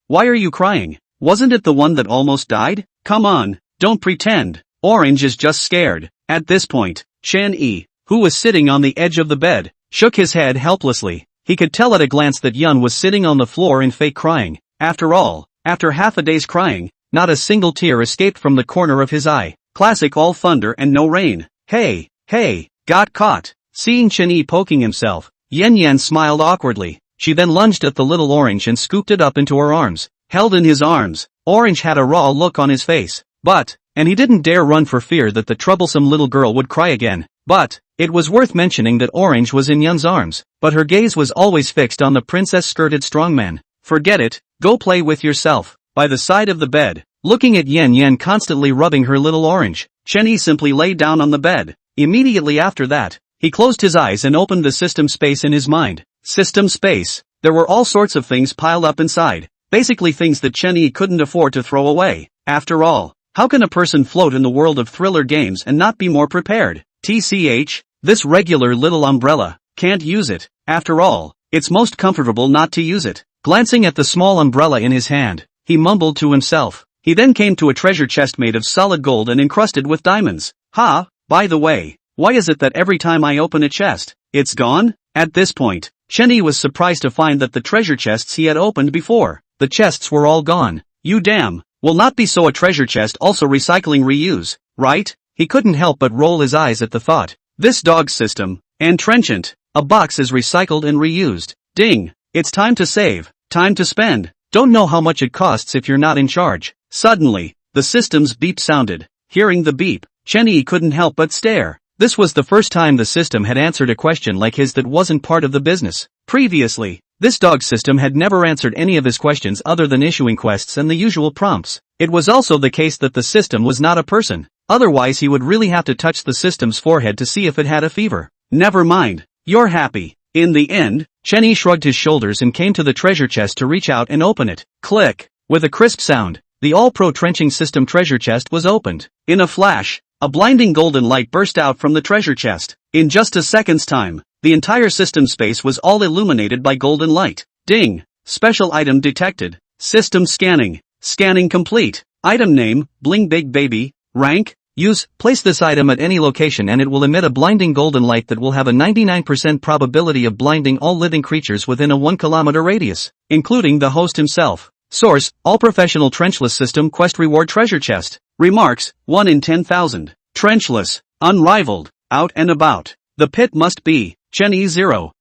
why are you crying? Wasn't it the one that almost died? Come on, don't pretend. Orange is just scared. At this point, Chen-yi, who was sitting on the edge of the bed, shook his head helplessly. He could tell at a glance that Yun was sitting on the floor in fake crying. After all, after half a day's crying, not a single tear escaped from the corner of his eye. Classic all thunder and no rain. Hey, got caught. Seeing Chen-yi poking himself, Yan smiled awkwardly. She then lunged at the little Orange and scooped it up into her arms. Held in his arms, Orange had a raw look on his face. And he didn't dare run for fear that the troublesome little girl would cry again. But it was worth mentioning that Orange was in Yun's arms, but her gaze was always fixed on the princess-skirted strongman. Forget it, go play with yourself. By the side of the bed, looking at Yan constantly rubbing her little Orange, Chen-yi simply lay down on the bed. Immediately after that, he closed his eyes and opened the system space in his mind. System space. There were all sorts of things piled up inside. Basically things that Chen-yi couldn't afford to throw away. After all, how can a person float in the world of thriller games and not be more prepared? TCH, this regular little umbrella, can't use it. After all, it's most comfortable not to use it. Glancing at the small umbrella in his hand, he mumbled to himself. He then came to a treasure chest made of solid gold and encrusted with diamonds. By the way, why is it that every time I open a chest, it's gone? At this point, Chen-yi was surprised to find that the treasure chests he had opened before, the chests were all gone. You damn, will not be so a treasure chest also recycling reuse, right? He couldn't help but roll his eyes at the thought. This dog system, and trenchant, a box is recycled and reused. Ding, it's time to save, time to spend. Don't know how much it costs if you're not in charge. Suddenly, the system's beep sounded. Hearing the beep, Chen-yi couldn't help but stare. This was the first time the system had answered a question like his that wasn't part of the business. Previously, this dog system had never answered any of his questions other than issuing quests and the usual prompts. It was also the case that the system was not a person. Otherwise he would really have to touch the system's forehead to see if it had a fever. Never mind, you're happy. In the end, Chen-yi shrugged his shoulders and came to the treasure chest to reach out and open it. Click! With a crisp sound, the all-pro trenching system treasure chest was opened. In a flash, a blinding golden light burst out from the treasure chest. In just a second's time, the entire system space was all illuminated by golden light. Ding! Special item detected. System scanning. Scanning complete. Item name, Bling Big Baby. Rank, use, place this item at any location and it will emit a blinding golden light that will have a 99% probability of blinding all living creatures within a 1 kilometer radius, including the host himself. Source, all professional trenchless system quest reward treasure chest. Remarks, 1 in 10,000. Trenchless, unrivaled, out and about. The pit must be, Chen-yi 0,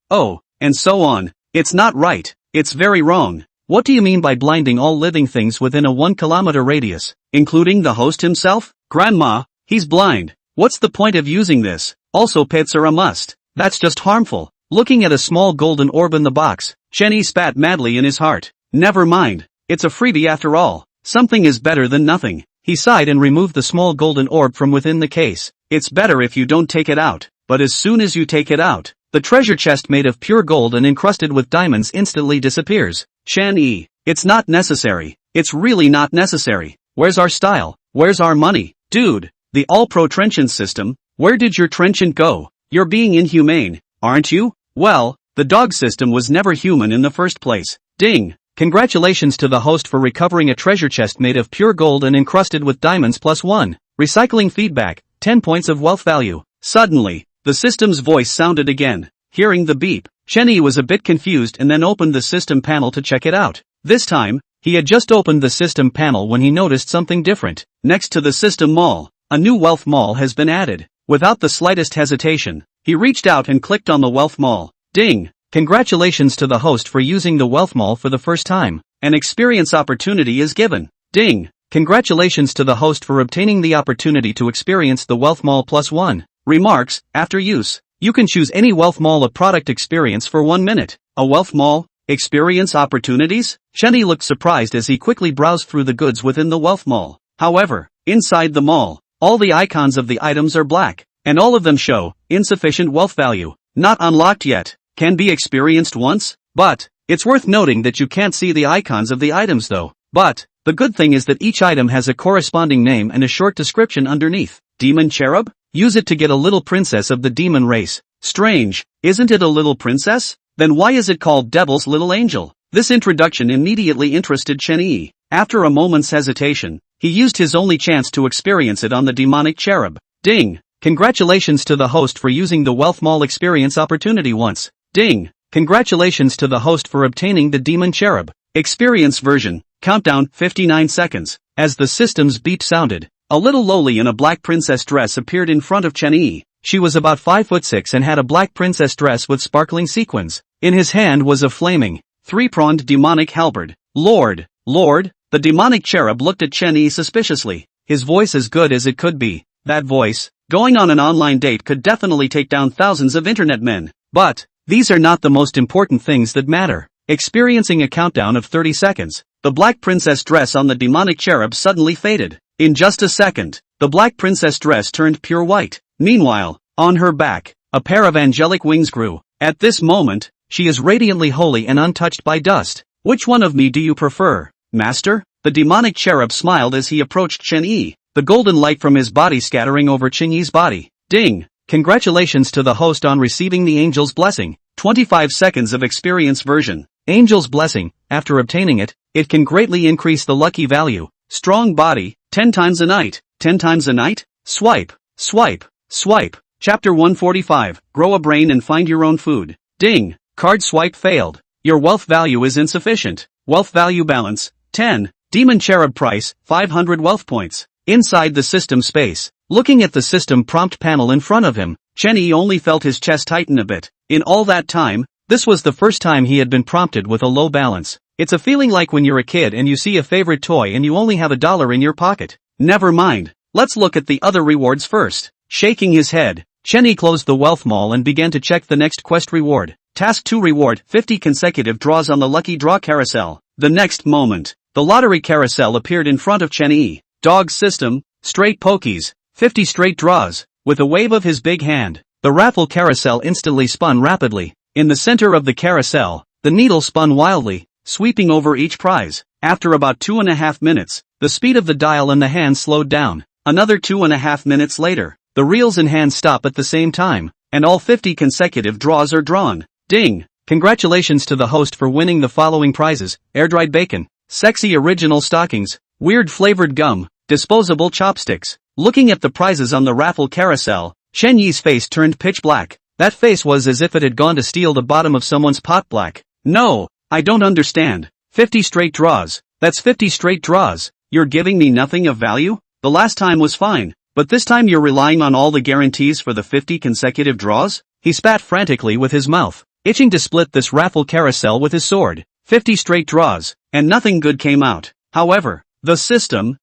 and so on. It's not right, it's very wrong. What do you mean by blinding all living things within a 1 kilometer radius, including the host himself? Grandma, he's blind. What's the point of using this? Also pits are a must. That's just harmful. Looking at a small golden orb in the box, Chen-yi spat madly in his heart. Never mind. It's a freebie after all. Something is better than nothing. He sighed and removed the small golden orb from within the case. It's better if you don't take it out. But as soon as you take it out, the treasure chest made of pure gold and encrusted with diamonds instantly disappears. Chen-yi, it's not necessary. It's really not necessary. Where's our style? Where's our money? Dude, the all-pro trenchant system, where did your trenchant go? You're being inhumane, aren't you? Well, the dog system was never human in the first place. Ding! Congratulations to the host for recovering a treasure chest made of pure gold and encrusted with diamonds +1. Recycling feedback, 10 points of wealth value. Suddenly, the system's voice sounded again. Hearing the beep, Chen-yi was a bit confused and then opened the system panel to check it out. This time, he had just opened the system panel when he noticed something different. Next to the system mall, a new wealth mall has been added. Without the slightest hesitation, he reached out and clicked on the wealth mall. Ding! Congratulations to the host for using the wealth mall for the first time. An experience opportunity is given. Ding! Congratulations to the host for obtaining the opportunity to experience the wealth mall +1. Remarks, after use, you can choose any wealth mall a product experience for 1 minute. A wealth mall? Experience opportunities? Chen-yi looked surprised as he quickly browsed through the goods within the wealth mall. However, inside the mall, all the icons of the items are black, and all of them show insufficient wealth value. Not unlocked yet. Can be experienced once? But it's worth noting that you can't see the icons of the items though. But the good thing is that each item has a corresponding name and a short description underneath. Demon Cherub? Use it to get a little princess of the demon race. Strange, isn't it a little princess? Then why is it called Devil's Little Angel? This introduction immediately interested Chen-yi. After a moment's hesitation, he used his only chance to experience it on the demonic cherub. Ding! Congratulations to the host for using the Wealth Mall experience opportunity once. Ding! Congratulations to the host for obtaining the demon cherub experience version. Countdown 59 seconds. As the system's beep sounded, a little lowly in a black princess dress appeared in front of Chen-Yi. She was about 5'6" and had a black princess dress with sparkling sequins. In his hand was a flaming, three-pronged demonic halberd. Lord! The demonic cherub looked at Chen-Yi suspiciously. His voice as good as it could be. That voice, going on an online date could definitely take down thousands of internet men. But these are not the most important things that matter. Experiencing a countdown of 30 seconds, the black princess dress on the demonic cherub suddenly faded. In just a second, the black princess dress turned pure white. Meanwhile, on her back, a pair of angelic wings grew. At this moment, she is radiantly holy and untouched by dust. Which one of me do you prefer, master? The demonic cherub smiled as he approached Chen-Yi, the golden light from his body scattering over Chen-Yi's body. Ding! Congratulations to the host on receiving the angel's blessing. 25 seconds of experience version. Angel's blessing. After obtaining it, it can greatly increase the lucky value. Strong body, 10 times a night. 10 times a night? Swipe. Chapter 145, Grow a brain and find your own food. Ding! Card swipe failed. Your wealth value is insufficient. Wealth value balance, 10. Demon cherub price, 500 wealth points. Inside the system space, looking at the system prompt panel in front of him, Chen-Yi only felt his chest tighten a bit. In all that time, this was the first time he had been prompted with a low balance. It's a feeling like when you're a kid and you see a favorite toy and you only have $1 in your pocket. Never mind. Let's look at the other rewards first. Shaking his head, Chen-Yi closed the wealth mall and began to check the next quest reward. Task 2 reward, 50 consecutive draws on the lucky draw carousel. The next moment, the lottery carousel appeared in front of Chen-Yi. Dog system, straight pokies, 50 straight draws. With a wave of his big hand, the raffle carousel instantly spun rapidly. In the center of the carousel, the needle spun wildly, sweeping over each prize. After about 2.5 minutes, the speed of the dial and the hand slowed down. Another 2.5 minutes later, the reels and hands stop at the same time, and all 50 consecutive draws are drawn. Ding! Congratulations to the host for winning the following prizes: air-dried bacon, sexy original stockings, weird flavored gum, disposable chopsticks. Looking at the prizes on the raffle carousel, Chen-Yi's face turned pitch black. That face was as if it had gone to steal the bottom of someone's pot black. No, I don't understand. 50 straight draws. That's 50 straight draws. You're giving me nothing of value? The last time was fine, but this time you're relying on all the guarantees for the 50 consecutive draws? He spat frantically with his mouth, itching to split this raffle carousel with his sword. 50 straight draws, and nothing good came out. However, the system,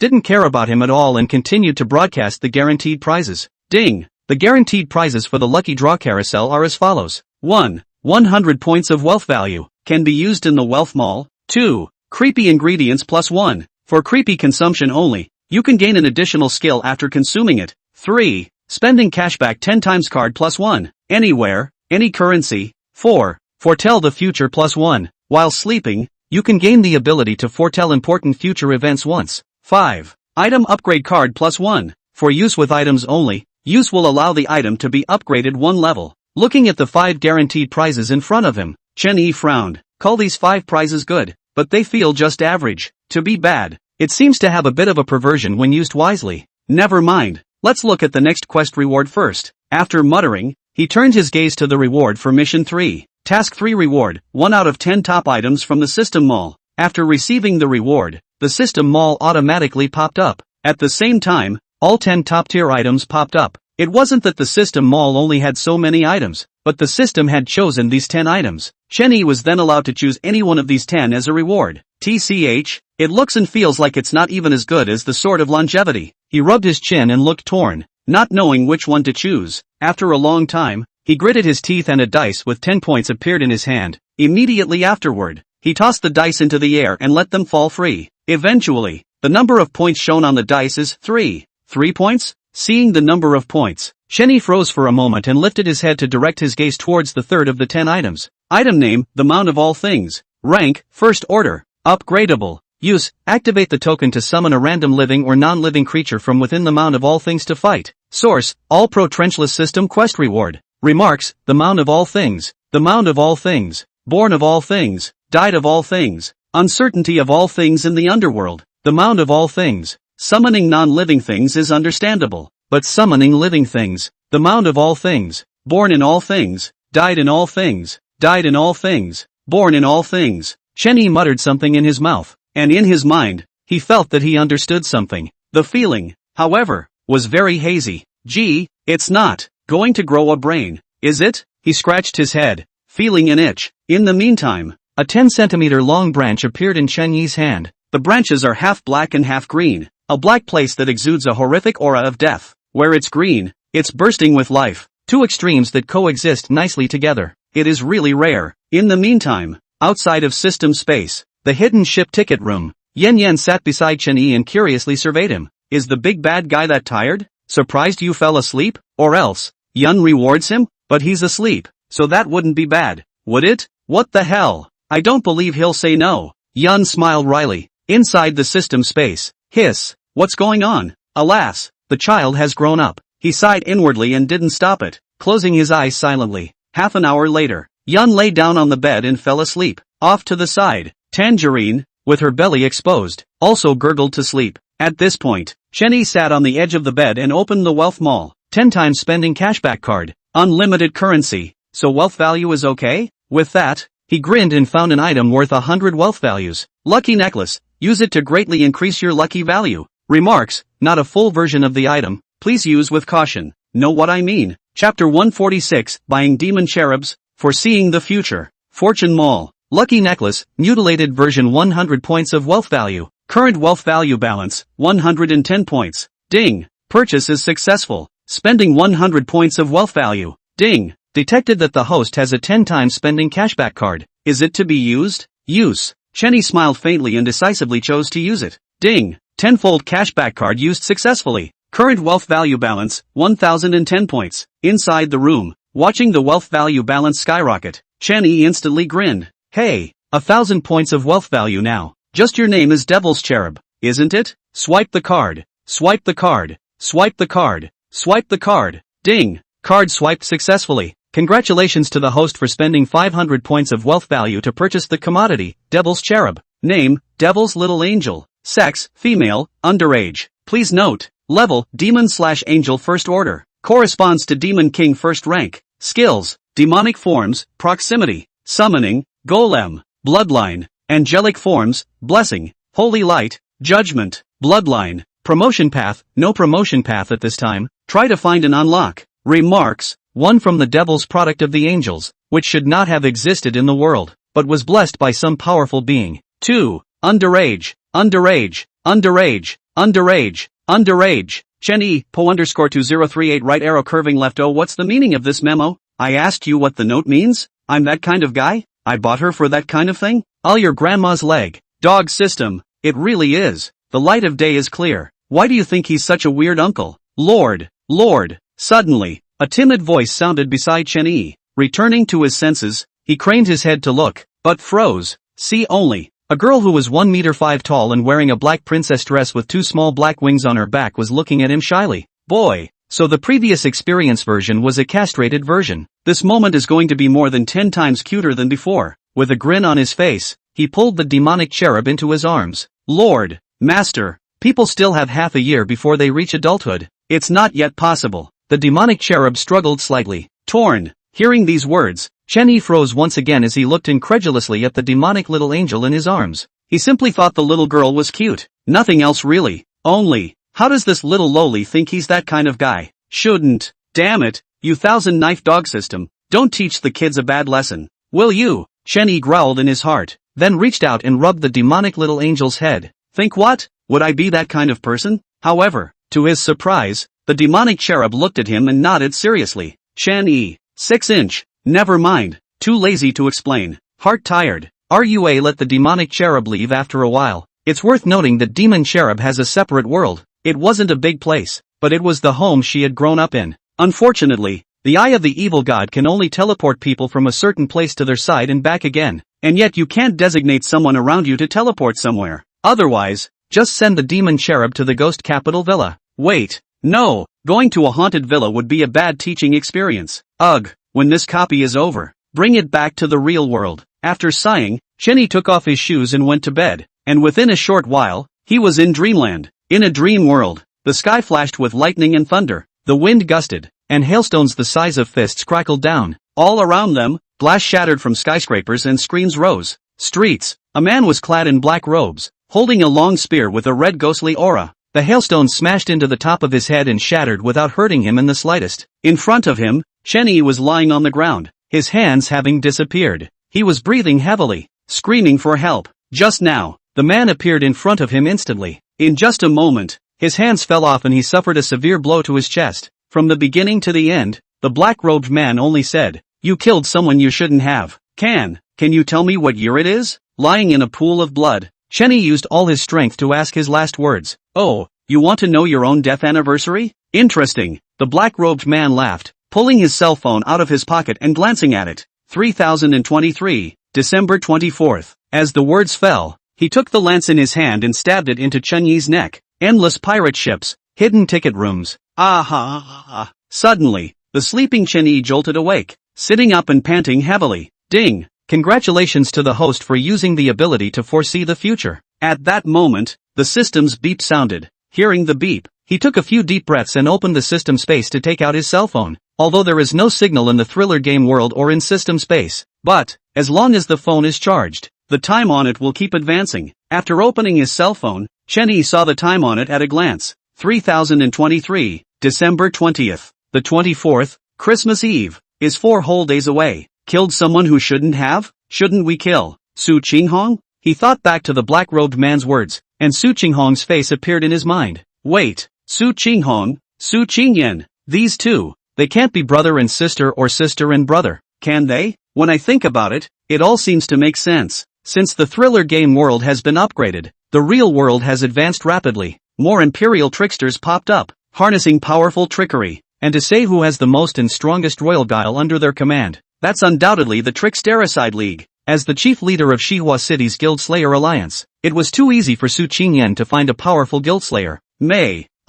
didn't care about him at all and continued to broadcast the guaranteed prizes. Ding! The guaranteed prizes for the lucky draw carousel are as follows. 1. 100 points of wealth value, can be used in the wealth mall. 2. Creepy ingredients plus 1, for creepy consumption only. You can gain an additional skill after consuming it. 3. Spending cashback 10 times card plus 1, anywhere, any currency. 4. Foretell the future plus 1, while sleeping, you can gain the ability to foretell important future events once. 5. Item upgrade card plus 1, for use with items only. Use will allow the item to be upgraded 1 level. Looking at the 5 guaranteed prizes in front of him, Chen-Yi frowned. Call these 5 prizes good, but they feel just average. To be bad, it seems to have a bit of a perversion when used wisely. Never mind, let's look at the next quest reward first. After muttering, he turned his gaze to the reward for Mission 3. Task 3 reward, 1 out of 10 top items from the System Mall. After receiving the reward, the System Mall automatically popped up. At the same time, all 10 top-tier items popped up. It wasn't that the System Mall only had so many items, but the system had chosen these 10 items. Chen-Yi was then allowed to choose any one of these 10 as a reward. TCH, it looks and feels like it's not even as good as the Sword of Longevity. He rubbed his chin and looked torn, not knowing which one to choose. After a long time, he gritted his teeth and a dice with 10 points appeared in his hand. Immediately afterward, he tossed the dice into the air and let them fall free. Eventually, the number of points shown on the dice is 3. 3 points? Seeing the number of points, Chen-Yi froze for a moment and lifted his head to direct his gaze towards the third of the 10 items. Item name, the Mount of All Things. Rank, First Order. Upgradable. Use, activate the token to summon a random living or non-living creature from within the Mount of All Things to fight. Source, All Pro Trenchless System Quest Reward. Remarks, the Mount of All Things. The Mount of All Things. Born of all things. Died of all things. Uncertainty of all things in the underworld. The mound of all things. Summoning non-living things is understandable, but summoning living things. The mound of all things. Born in all things, died in all things, died in all things, born in all things. Chen Yi muttered something in his mouth, and in his mind, he felt that he understood something. The feeling, however, was very hazy. Gee, it's not going to grow a brain, is it? He scratched his head, feeling an itch. In the meantime, a 10-centimeter long branch appeared in Chen Yi's hand. The branches are half black and half green, a black place that exudes a horrific aura of death. Where it's green, it's bursting with life. Two extremes that coexist nicely together. It is really rare. In the meantime, outside of system space, the hidden ship ticket room, Yen Yen sat beside Chen Yi and curiously surveyed him. Is the big bad guy that tired? Surprised you fell asleep? Or else, Yun rewards him? But he's asleep, so that wouldn't be bad, would it? What the hell? I don't believe he'll say no. Yun smiled wryly. Inside the system space, hiss, what's going on? Alas, the child has grown up. He sighed inwardly and didn't stop it, closing his eyes silently. Half an hour later, Yun lay down on the bed and fell asleep. Off to the side, Tangerine, with her belly exposed, also gurgled to sleep. At this point, Chen Yi sat on the edge of the bed and opened the Wealth Mall. 10 times spending cashback card. Unlimited currency. So wealth value is okay? With that, he grinned and found an item worth 100 wealth values. Lucky necklace. Use it to greatly increase your lucky value. Remarks, not a full version of the item. Please use with caution. Know what I mean? Chapter 146, Buying Demon Cherubs, Foreseeing the Future. Fortune Mall. Lucky necklace, mutilated version 100 points of wealth value. Current wealth value balance, 110 points. Ding. Purchase is successful. Spending 100 points of wealth value. Ding. Detected that the host has a 10 times spending cashback card. Is it to be used? Use. Chen Yi smiled faintly and decisively chose to use it. Ding. 10-fold cashback card used successfully. Current wealth value balance, 1010 points. Inside the room, watching the wealth value balance skyrocket, Chen Yi instantly grinned. Hey, 1,000 points of wealth value now. Just your name is Devil's Cherub, isn't it? Swipe the card. Swipe the card. Swipe the card. Swipe the card. Ding. Card swiped successfully. Congratulations to the host for spending 500 points of wealth value to purchase the commodity, Devil's Cherub. Name, Devil's Little Angel. Sex, female, underage. Please note, level, Demon/Angel First Order. Corresponds to Demon King First Rank. Skills, demonic forms, proximity, summoning, golem, bloodline, angelic forms, blessing, holy light, judgment, bloodline, promotion path, no promotion path at this time. Try to find an unlock. Remarks, one from the devil's product of the angels, which should not have existed in the world, but was blessed by some powerful being. 2. Underage, underage, underage, underage, underage. Chen Yi, Po_2038 right arrow curving left. Oh, what's the meaning of this memo? I asked you what the note means? I'm that kind of guy? I bought her for that kind of thing? All your grandma's leg. Dog system. It really is. The light of day is clear. Why do you think he's such a weird uncle? Lord, Lord. Suddenly, a timid voice sounded beside Chen Yi. Returning to his senses, he craned his head to look, but froze. See only. A girl who was 1 meter 5 tall and wearing a black princess dress with 2 small black wings on her back was looking at him shyly. Boy. So the previous experience version was a castrated version. This moment is going to be more than 10 times cuter than before. With a grin on his face, he pulled the demonic cherub into his arms. Lord, Master, people still have half a year before they reach adulthood. It's not yet possible. The demonic cherub struggled slightly. Torn. Hearing these words, Chen Yi froze once again as he looked incredulously at the demonic little angel in his arms. He simply thought the little girl was cute. Nothing else really. Only, how does this little lowly think he's that kind of guy? Shouldn't. Damn it, you thousand-knife dog system. Don't teach the kids a bad lesson. Will you? Chen Yi growled in his heart, then reached out and rubbed the demonic little angel's head. Think what? Would I be that kind of person? However, to his surprise, the demonic cherub looked at him and nodded seriously. Chen Yi. 6-inch. Never mind. Too lazy to explain. Heart tired. RUA let the demonic cherub leave after a while. It's worth noting that Demon Cherub has a separate world. It wasn't a big place, but it was the home she had grown up in. Unfortunately, the eye of the evil god can only teleport people from a certain place to their side and back again. And yet you can't designate someone around you to teleport somewhere. Otherwise, just send the Demon Cherub to the Ghost Capital Villa. Wait. No, going to a haunted villa would be a bad teaching experience. Ugh, when this copy is over, bring it back to the real world. After sighing, Chen Yi took off his shoes and went to bed, and within a short while, He was in dreamland. In a dream world, the sky flashed with lightning and thunder, the wind gusted, and hailstones the size of fists crackled down. All around them, glass shattered from skyscrapers and screams rose. Streets. A man was clad in black robes, holding a long spear with a red ghostly aura. The hailstone smashed into the top of his head and shattered without hurting him in the slightest. In front of him, Chen Yi was lying on the ground, his hands having disappeared. He was breathing heavily, screaming for help. Just now, the man appeared in front of him instantly. In just a moment, his hands fell off and he suffered a severe blow to his chest. From the beginning to the end, the black-robed man only said, "You killed someone you shouldn't have. Can you tell me what year it is?" Lying in a pool of blood, Chen Yi used all his strength to ask his last words. "Oh, you want to know your own death anniversary? Interesting." The black-robed man laughed, pulling his cell phone out of his pocket and glancing at it. 3023, December 24th. As the words fell, he took the lance in his hand and stabbed it into Chen Yi's neck. Endless pirate ships, hidden ticket rooms. Ah. Suddenly, the sleeping Chen Yi jolted awake, sitting up and panting heavily. Ding! Congratulations to the host for using the ability to foresee the future. At that moment, the system's beep sounded. Hearing the beep, he took a few deep breaths and opened the system space to take out his cell phone. Although there is no signal in the thriller game world or in system space, but, as long as the phone is charged, the time on it will keep advancing. After opening his cell phone, Chen Yi saw the time on it at a glance. 3023, December 20th. The 24th, Christmas Eve, is 4 whole days away. Killed someone who shouldn't have? Shouldn't we kill Su Qinghong? He thought back to the black-robed man's words, and Su Qinghong's face appeared in his mind. Wait, Su Qinghong, Su Qingyan, these two, they can't be brother and sister or sister and brother, can they? When I think about it, it all seems to make sense. Since the thriller game world has been upgraded, the real world has advanced rapidly. More imperial tricksters popped up, harnessing powerful trickery, and to say who has the most and strongest royal guile under their command, that's undoubtedly the Trickstericide League. As the chief leader of Shihua City's Guild Slayer Alliance, it was too easy for Su Qingyan to find a powerful guild slayer.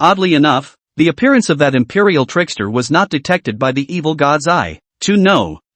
Oddly enough, the appearance of that imperial trickster was not detected by the evil god's eye.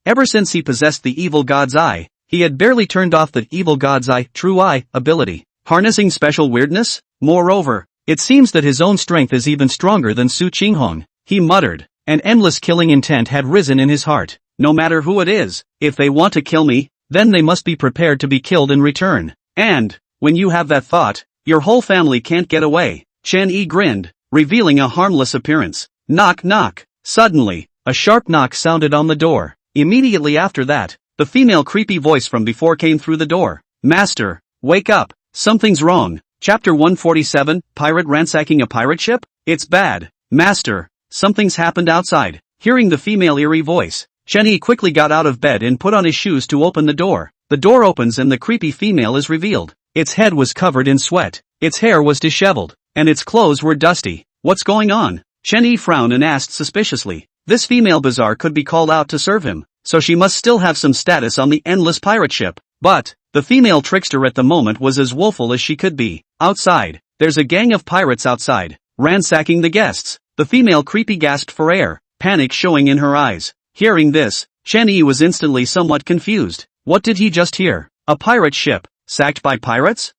Ever since he possessed the evil god's eye, he had barely turned off the evil god's eye, true eye, ability, harnessing special weirdness. Moreover, it seems that his own strength is even stronger than Su Qinghong. He muttered. An endless killing intent had risen in his heart. No matter who it is, if they want to kill me, then they must be prepared to be killed in return. And, when you have that thought, your whole family can't get away. Chen Yi grinned, revealing a harmless appearance. Knock knock. Suddenly, a sharp knock sounded on the door. Immediately after that, the female creepy voice from before came through the door. Master, wake up, something's wrong. Chapter 147, Pirate ransacking a pirate ship? It's bad. Master, something's happened outside. Hearing the female eerie voice, Chen Yi quickly got out of bed and put on his shoes to open the door. The door opens and the creepy female is revealed. Its head was covered in sweat, its hair was disheveled, and its clothes were dusty. What's going on? Chen Yi frowned and asked suspiciously. This female bazaar could be called out to serve him, so she must still have some status on the endless pirate ship. But, the female trickster at the moment was as woeful as she could be. Outside, there's a gang of pirates outside, ransacking the guests. The female creepy gasped for air, panic showing in her eyes. Hearing this, Chen Yi was instantly somewhat confused. What did he just hear? A pirate ship, sacked by pirates?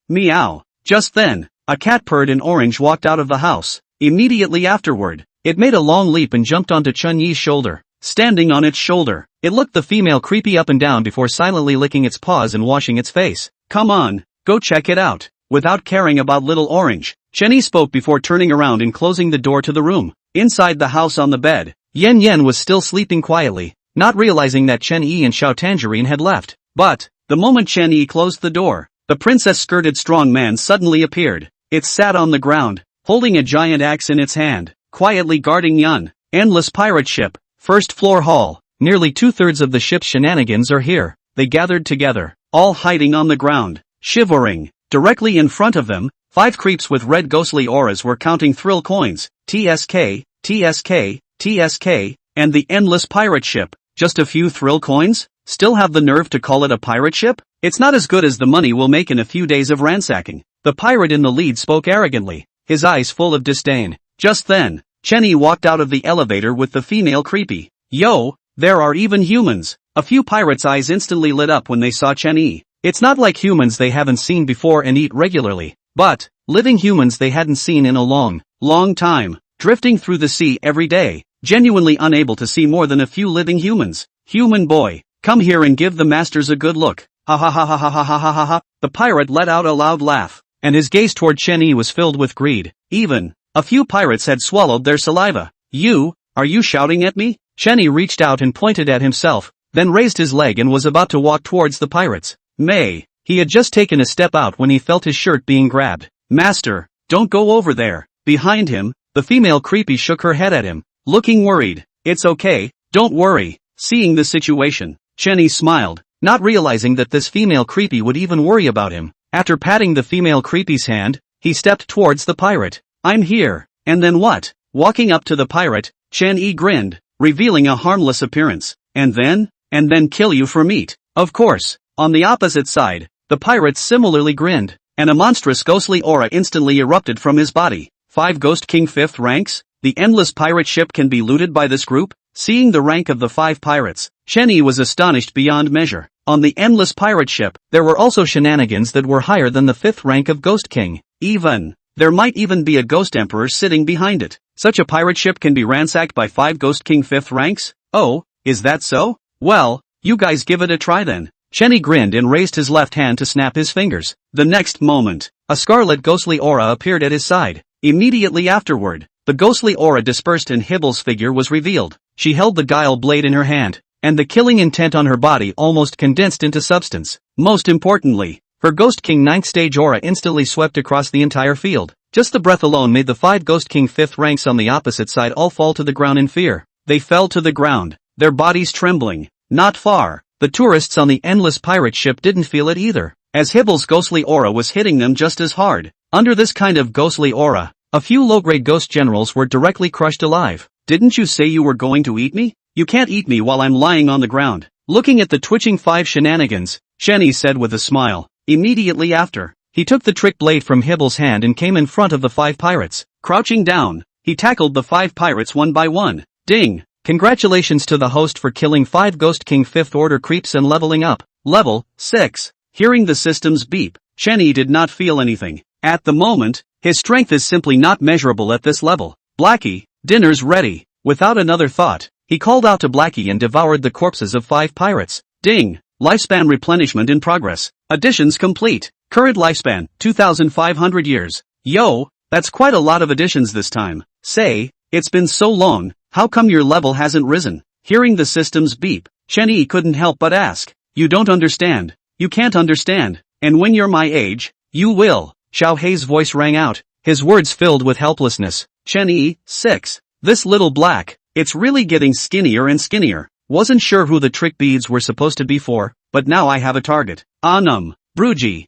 Meow. Just then, a cat purred in orange walked out of the house. Immediately afterward, it made a long leap and jumped onto Chen Yi's shoulder. Standing on its shoulder, it looked the female creepy up and down before silently licking its paws and washing its face. Come on, go check it out. Without caring about little orange, Chen Yi spoke before turning around and closing the door to the room. Inside the house on the bed, Yen Yen was still sleeping quietly, not realizing that Chen Yi and Xiao Tangerine had left. But, the moment Chen Yi closed the door, the princess-skirted strong man suddenly appeared. It sat on the ground, holding a giant axe in its hand, quietly guarding Yun. Endless pirate ship, first floor hall. Nearly 2/3 of the ship's shenanigans are here. They gathered together, all hiding on the ground, shivering. Directly in front of them, 5 creeps with red ghostly auras were counting thrill coins. TSK, TSK, TSK, and the endless pirate ship. Just a few thrill coins? Still have the nerve to call it a pirate ship? It's not as good as the money we'll make in a few days of ransacking. The pirate in the lead spoke arrogantly, his eyes full of disdain. Just then, Chen Yi walked out of the elevator with the female creepy. Yo, there are even humans. A few pirates' eyes instantly lit up when they saw Chen Yi. It's not like humans they haven't seen before and eat regularly, but living humans they hadn't seen in a long, long time, drifting through the sea every day, genuinely unable to see more than a few living humans. Human boy, come here and give the masters a good look. Ha ha ha ha ha ha ha ha ha ha. The pirate let out a loud laugh, and his gaze toward Chen Yi was filled with greed. Even a few pirates had swallowed their saliva. Are you shouting at me? Chen Yi reached out and pointed at himself, then raised his leg and was about to walk towards the pirates. He had just taken a step out when he felt his shirt being grabbed. Master, don't go over there. Behind him, the female creepy shook her head at him, looking worried. It's okay, don't worry. Seeing the situation, Chen Yi smiled, not realizing that this female creepy would even worry about him. After patting the female creepy's hand, he stepped towards the pirate. I'm here. And then what? Walking up to the pirate, Chen Yi grinned, revealing a harmless appearance. And then kill you for meat. Of course. On the opposite side, the pirate similarly grinned, and a monstrous ghostly aura instantly erupted from his body. 5 Ghost King 5th ranks? The endless pirate ship can be looted by this group? Seeing the rank of the 5 pirates, Chen Yi was astonished beyond measure. On the endless pirate ship, there were also shenanigans that were higher than the 5th rank of Ghost King. There might even be a Ghost Emperor sitting behind it. Such a pirate ship can be ransacked by 5 Ghost King 5th ranks? Oh, is that so? Well, you guys give it a try then. Chen Yi grinned and raised his left hand to snap his fingers. The next moment, a scarlet ghostly aura appeared at his side. Immediately afterward, the ghostly aura dispersed and Hibble's figure was revealed. She held the guile blade in her hand, and the killing intent on her body almost condensed into substance. Most importantly, her Ghost King 9th stage aura instantly swept across the entire field. Just the breath alone made the 5 Ghost King 5th ranks on the opposite side all fall to the ground in fear. They fell to the ground, their bodies trembling. Not far, the tourists on the endless pirate ship didn't feel it either, as Hibble's ghostly aura was hitting them just as hard. Under this kind of ghostly aura, a few low-grade ghost generals were directly crushed alive. Didn't you say you were going to eat me? You can't eat me while I'm lying on the ground. Looking at the twitching 5 shenanigans, Chen Yi said with a smile. Immediately after, he took the trick blade from Hibble's hand and came in front of the 5 pirates. Crouching down, he tackled the 5 pirates one by one. Ding! Congratulations to the host for killing 5 Ghost King 5th order creeps and leveling up. Level 6. Hearing the system's beep, Chen Yi did not feel anything. At the moment, his strength is simply not measurable at this level. Blackie, dinner's ready. Without another thought, he called out to Blackie and devoured the corpses of 5 pirates. Ding! Lifespan replenishment in progress. Additions complete. Current lifespan, 2,500 years. Yo, that's quite a lot of additions this time. Say, it's been so long, how come your level hasn't risen? Hearing the system's beep, Chen Yi couldn't help but ask. You don't understand. You can't understand. And when you're my age, you will. Xiao Hei's voice rang out, his words filled with helplessness. Chen Yi, 6. This little black, it's really getting skinnier and skinnier. Wasn't sure who the trick beads were supposed to be for, but now I have a target. Broogie.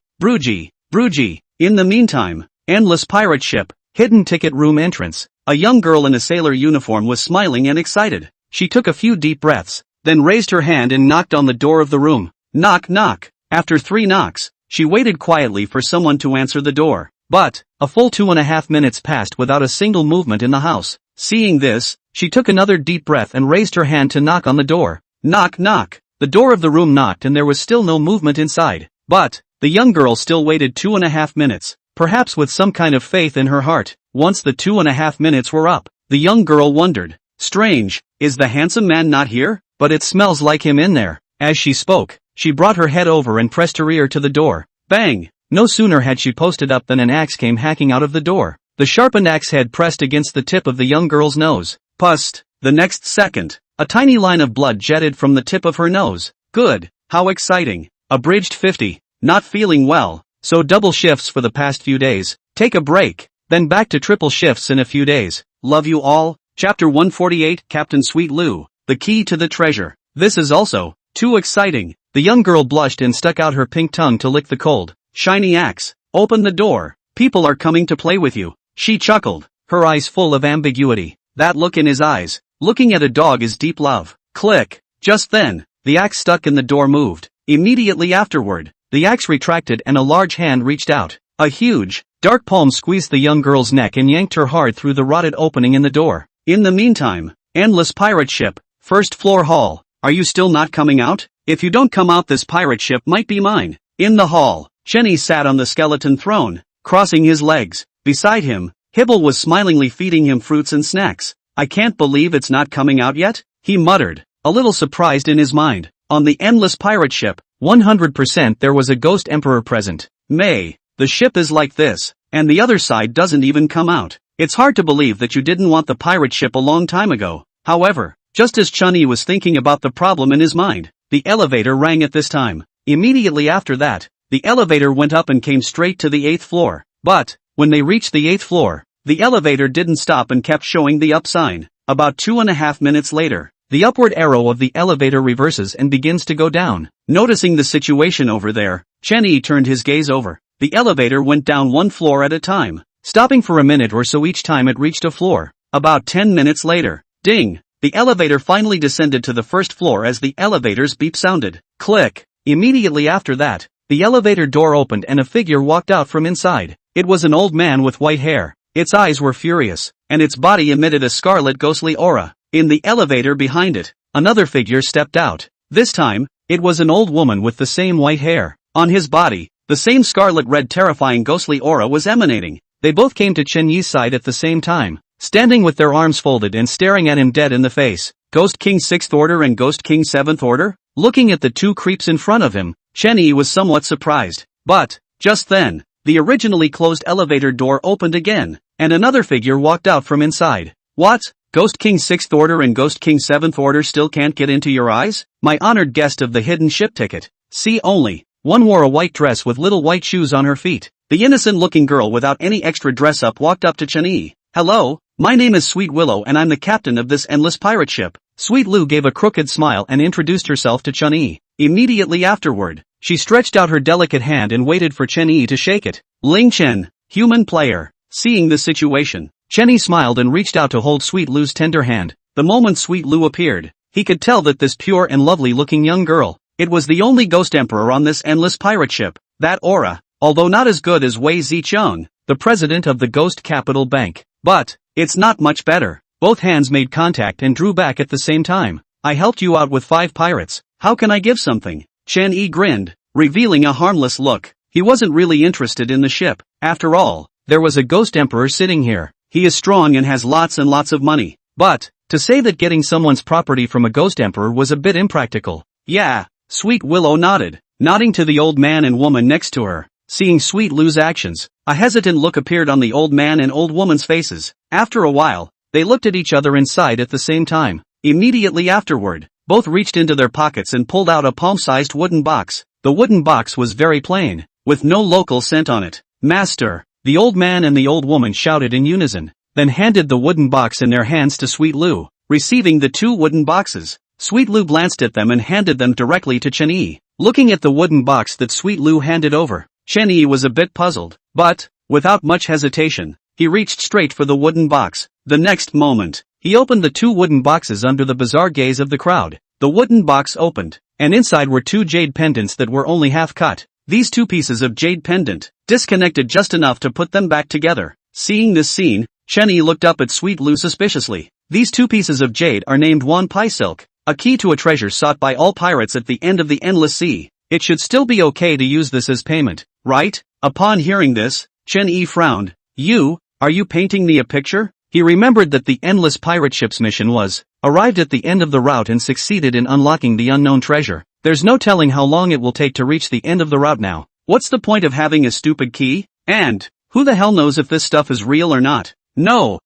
In the meantime, endless pirate ship, hidden ticket room entrance. A young girl in a sailor uniform was smiling and excited. She took a few deep breaths, then raised her hand and knocked on the door of the room. Knock knock. After 3 knocks, she waited quietly for someone to answer the door. But, a full 2.5 minutes passed without a single movement in the house. Seeing this, she took another deep breath and raised her hand to knock on the door. Knock knock. The door of the room knocked and there was still no movement inside. But, the young girl still waited 2.5 minutes, perhaps with some kind of faith in her heart. Once the 2.5 minutes were up, the young girl wondered. Strange, is the handsome man not here? But it smells like him in there. As she spoke, she brought her head over and pressed her ear to the door. Bang! No sooner had she posted up than an axe came hacking out of the door. The sharpened axe head pressed against the tip of the young girl's nose. Pust! The next second, a tiny line of blood jetted from the tip of her nose. Good! How exciting! Abridged 50. Not feeling well, so double shifts for the past few days. Take a break, then back to triple shifts in a few days. Love you all. Chapter 148, Captain Sweet Lou, the key to the treasure. This is also too exciting. The young girl blushed and stuck out her pink tongue to lick the cold, shiny axe. Open the door. People are coming to play with you. She chuckled, her eyes full of ambiguity. That look in his eyes, looking at a dog is deep love. Click. Just then, the axe stuck in the door moved. Immediately afterward, the axe retracted and a large hand reached out. A huge, dark palm squeezed the young girl's neck and yanked her hard through the rotted opening in the door. In the meantime, endless pirate ship, first floor hall. Are you still not coming out? If you don't come out, this pirate ship might be mine. In the hall, Chenny sat on the skeleton throne, crossing his legs. Beside him, Hibble was smilingly feeding him fruits and snacks. I can't believe it's not coming out yet, he muttered, a little surprised in his mind. On the endless pirate ship, 100% there was a ghost emperor present. May, the ship is like this, and the other side doesn't even come out. It's hard to believe that you didn't want the pirate ship a long time ago. However, just as Chunyi was thinking about the problem in his mind, the elevator rang at this time. Immediately after that, the elevator went up and came straight to the 8th floor. But, when they reached the 8th floor, the elevator didn't stop and kept showing the up sign. About 2.5 minutes later, the upward arrow of the elevator reverses and begins to go down. Noticing the situation over there, Chenny turned his gaze over. The elevator went down one floor at a time, stopping for a minute or so each time it reached a floor. About 10 minutes later, ding, the elevator finally descended to the first floor as the elevator's beep sounded. Click. Immediately after that, the elevator door opened and a figure walked out from inside. It was an old man with white hair. Its eyes were furious, and its body emitted a scarlet ghostly aura. In the elevator behind it, another figure stepped out. This time, it was an old woman with the same white hair. On his body, the same scarlet red terrifying ghostly aura was emanating. They both came to Chen Yi's side at the same time, standing with their arms folded and staring at him dead in the face. Ghost King 6th Order and Ghost King 7th Order? Looking at the two creeps in front of him, Chen Yi was somewhat surprised. But, just then, the originally closed elevator door opened again, and another figure walked out from inside. What? Ghost King 6th Order and Ghost King 7th Order still can't get into your eyes? My honored guest of the hidden ship ticket. See only. One wore a white dress with little white shoes on her feet. The innocent-looking girl without any extra dress-up walked up to Chen Yi. Hello, my name is Sweet Willow and I'm the captain of this endless pirate ship. Sweet Lu gave a crooked smile and introduced herself to Chen Yi. Immediately afterward, she stretched out her delicate hand and waited for Chen Yi to shake it. Ling Chen, human player. Seeing the situation, Chen Yi smiled and reached out to hold Sweet Lu's tender hand. The moment Sweet Lu appeared, he could tell that this pure and lovely-looking young girl, it was the only ghost emperor on this endless pirate ship. That aura, although not as good as Wei Zicheng, the president of the Ghost Capital Bank, but, it's not much better. Both hands made contact and drew back at the same time. I helped you out with 5 pirates, how can I give something? Chen Yi grinned, revealing a harmless look. He wasn't really interested in the ship. After all, there was a ghost emperor sitting here. He is strong and has lots and lots of money. But, to say that getting someone's property from a ghost emperor was a bit impractical. Yeah, Sweet Willow nodded, nodding to the old man and woman next to her. Seeing Sweet Lu's actions, a hesitant look appeared on the old man and old woman's faces. After a while, they looked at each other and sighed at the same time. Immediately afterward, both reached into their pockets and pulled out a palm-sized wooden box. The wooden box was very plain, with no local scent on it. Master, the old man and the old woman shouted in unison, then handed the wooden box in their hands to Sweet Lu. Receiving the 2 wooden boxes, Sweet Lu glanced at them and handed them directly to Chen Yi. Looking at the wooden box that Sweet Lu handed over, Chen Yi was a bit puzzled, but, without much hesitation, he reached straight for the wooden box. The next moment, he opened the 2 wooden boxes under the bizarre gaze of the crowd. The wooden box opened, and inside were 2 jade pendants that were only half cut. These 2 pieces of jade pendant, disconnected just enough to put them back together. Seeing this scene, Chen Yi looked up at Sweet Lu suspiciously. These 2 pieces of jade are named Wan Pai Silk, a key to a treasure sought by all pirates at the end of the Endless Sea. It should still be okay to use this as payment, right? Upon hearing this, Chen Yi frowned. Are you painting me a picture? He remembered that the endless pirate ship's mission was, arrived at the end of the route and succeeded in unlocking the unknown treasure. There's no telling how long it will take to reach the end of the route now. What's the point of having a stupid key? And, who the hell knows if this stuff is real or not? No,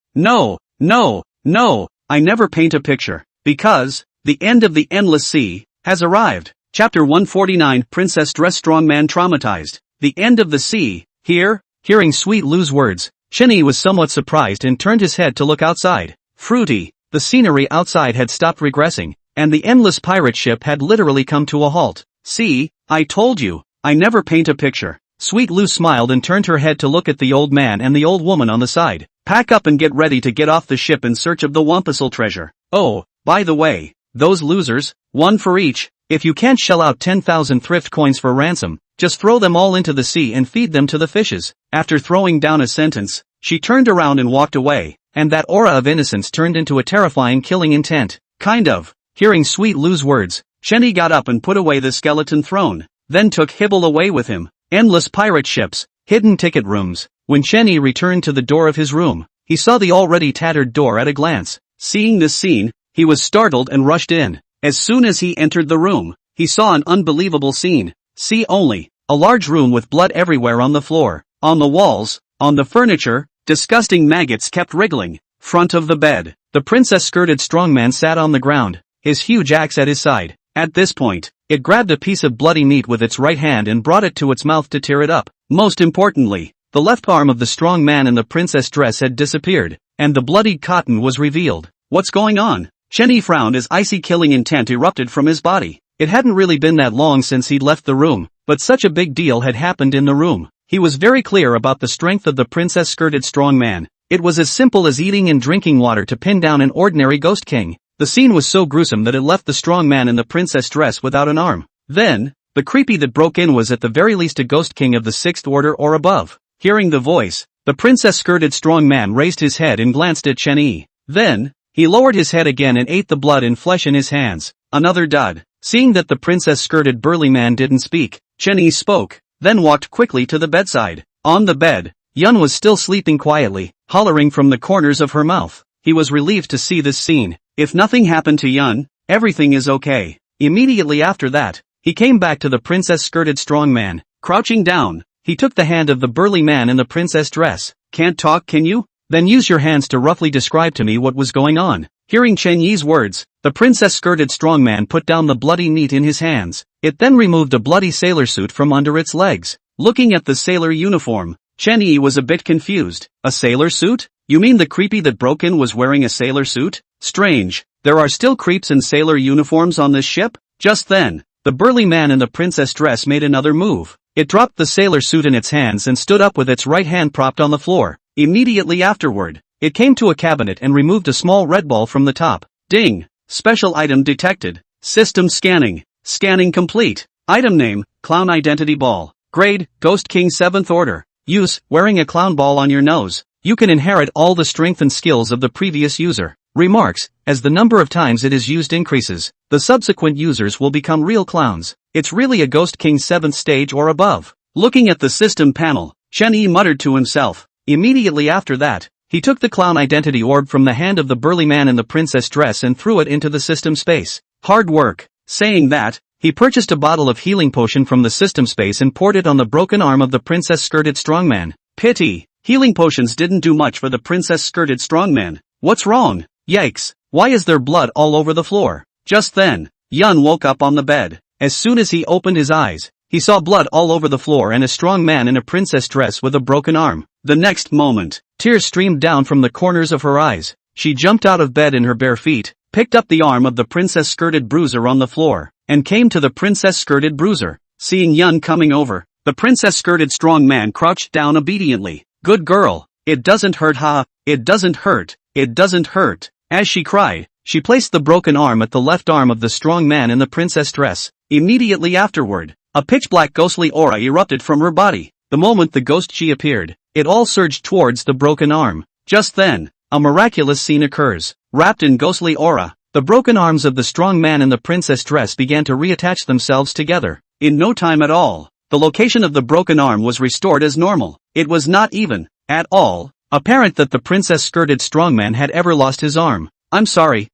I never paint a picture. Because, the end of the Endless Sea, has arrived. Chapter 149 Princess Dress Strong Man Traumatized. The end of the sea, here? Hearing Sweet Lu's words, Chen Yi was somewhat surprised and turned his head to look outside. Fruity, the scenery outside had stopped regressing, and the endless pirate ship had literally come to a halt. See, I told you, I never paint a picture. Sweet Lu smiled and turned her head to look at the old man and the old woman on the side. Pack up and get ready to get off the ship in search of the Wampusel treasure. Oh, by the way, those losers, 1 for each. If you can't shell out 10,000 thrift coins for ransom, just throw them all into the sea and feed them to the fishes. After throwing down a sentence, she turned around and walked away, and that aura of innocence turned into a terrifying killing intent. Kind of. Hearing Sweet Lu's words, Chen Yi got up and put away the skeleton throne. then took Hibble away with him. Endless pirate ships, hidden ticket rooms. When Chen Yi returned to the door of his room, he saw the already tattered door at a glance. Seeing this scene, he was startled and rushed in. As soon as he entered the room, he saw an unbelievable scene. See only, a large room with blood everywhere on the floor, on the walls, on the furniture. Disgusting maggots kept wriggling. Front of the bed, the princess-skirted strongman sat on the ground, his huge axe at his side. At this point, it grabbed a piece of bloody meat with its right hand and brought it to its mouth to tear it up. Most importantly, the left arm of the strong man in the princess dress had disappeared, and the bloodied cotton was revealed. What's going on? Chen Yi frowned as icy killing intent erupted from his body. It hadn't really been that long since he'd left the room, but such a big deal had happened in the room. He was very clear about the strength of the princess-skirted strong man. It was as simple as eating and drinking water to pin down an ordinary ghost king. The scene was so gruesome that it left the strong man in the princess dress without an arm. Then, the creepy that broke in was at the very least a ghost king of the 6th order or above. Hearing the voice, the princess-skirted strong man raised his head and glanced at Chen Yi. Then, he lowered his head again and ate the blood and flesh in his hands. Another dud. Seeing that the princess-skirted burly man didn't speak, Chen Yi spoke, then walked quickly to the bedside. On the bed, Yun was still sleeping quietly, hollering from the corners of her mouth. He was relieved to see this scene. If nothing happened to Yun, everything is okay. Immediately after that, he came back to the princess-skirted strong man. Crouching down, he took the hand of the burly man in the princess dress. Can't talk, can you? Then use your hands to roughly describe to me what was going on. Hearing Chen Yi's words, the princess-skirted strong man put down the bloody meat in his hands. It then removed a bloody sailor suit from under its legs. Looking at the sailor uniform, Chen Yi was a bit confused. A sailor suit? You mean the creepy that broke in was wearing a sailor suit? Strange. There are still creeps in sailor uniforms on this ship? Just then, the burly man in the princess dress made another move. It dropped the sailor suit in its hands and stood up with its right hand propped on the floor. Immediately afterward, it came to a cabinet and removed a small red ball from the top. Ding! Special item detected. System scanning. Scanning complete. Item name, Clown Identity Ball. Grade, Ghost King 7th Order. Use, wearing a clown ball on your nose. You can inherit all the strength and skills of the previous user. Remarks, as the number of times it is used increases, the subsequent users will become real clowns. It's really a Ghost King 7th stage or above. Looking at the system panel, Chen Yi muttered to himself. Immediately after that, he took the clown identity orb from the hand of the burly man in the princess dress and threw it into the system space. Hard work. Saying that, he purchased a bottle of healing potion from the system space and poured it on the broken arm of the princess-skirted strongman. Pity. Healing potions didn't do much for the princess-skirted strongman. What's wrong? Yikes. Why is there blood all over the floor? Just then, Yun woke up on the bed. As soon as he opened his eyes, he saw blood all over the floor and a strong man in a princess dress with a broken arm. The next moment, tears streamed down from the corners of her eyes. She jumped out of bed in her bare feet, picked up the arm of the princess-skirted bruiser on the floor, and came to the princess-skirted bruiser. Seeing Yun coming over, the princess-skirted strong man crouched down obediently. Good girl. It doesn't hurt, ha. It doesn't hurt. It doesn't hurt. As she cried, she placed the broken arm at the left arm of the strong man in the princess dress. Immediately afterward, a pitch-black ghostly aura erupted from her body. The moment the ghost chi appeared, it all surged towards the broken arm. Just then, a miraculous scene occurs. Wrapped in ghostly aura, the broken arms of the strong man in the princess dress began to reattach themselves together. In no time at all, the location of the broken arm was restored as normal. It was not even, at all, apparent that the princess-skirted strongman had ever lost his arm. I'm sorry.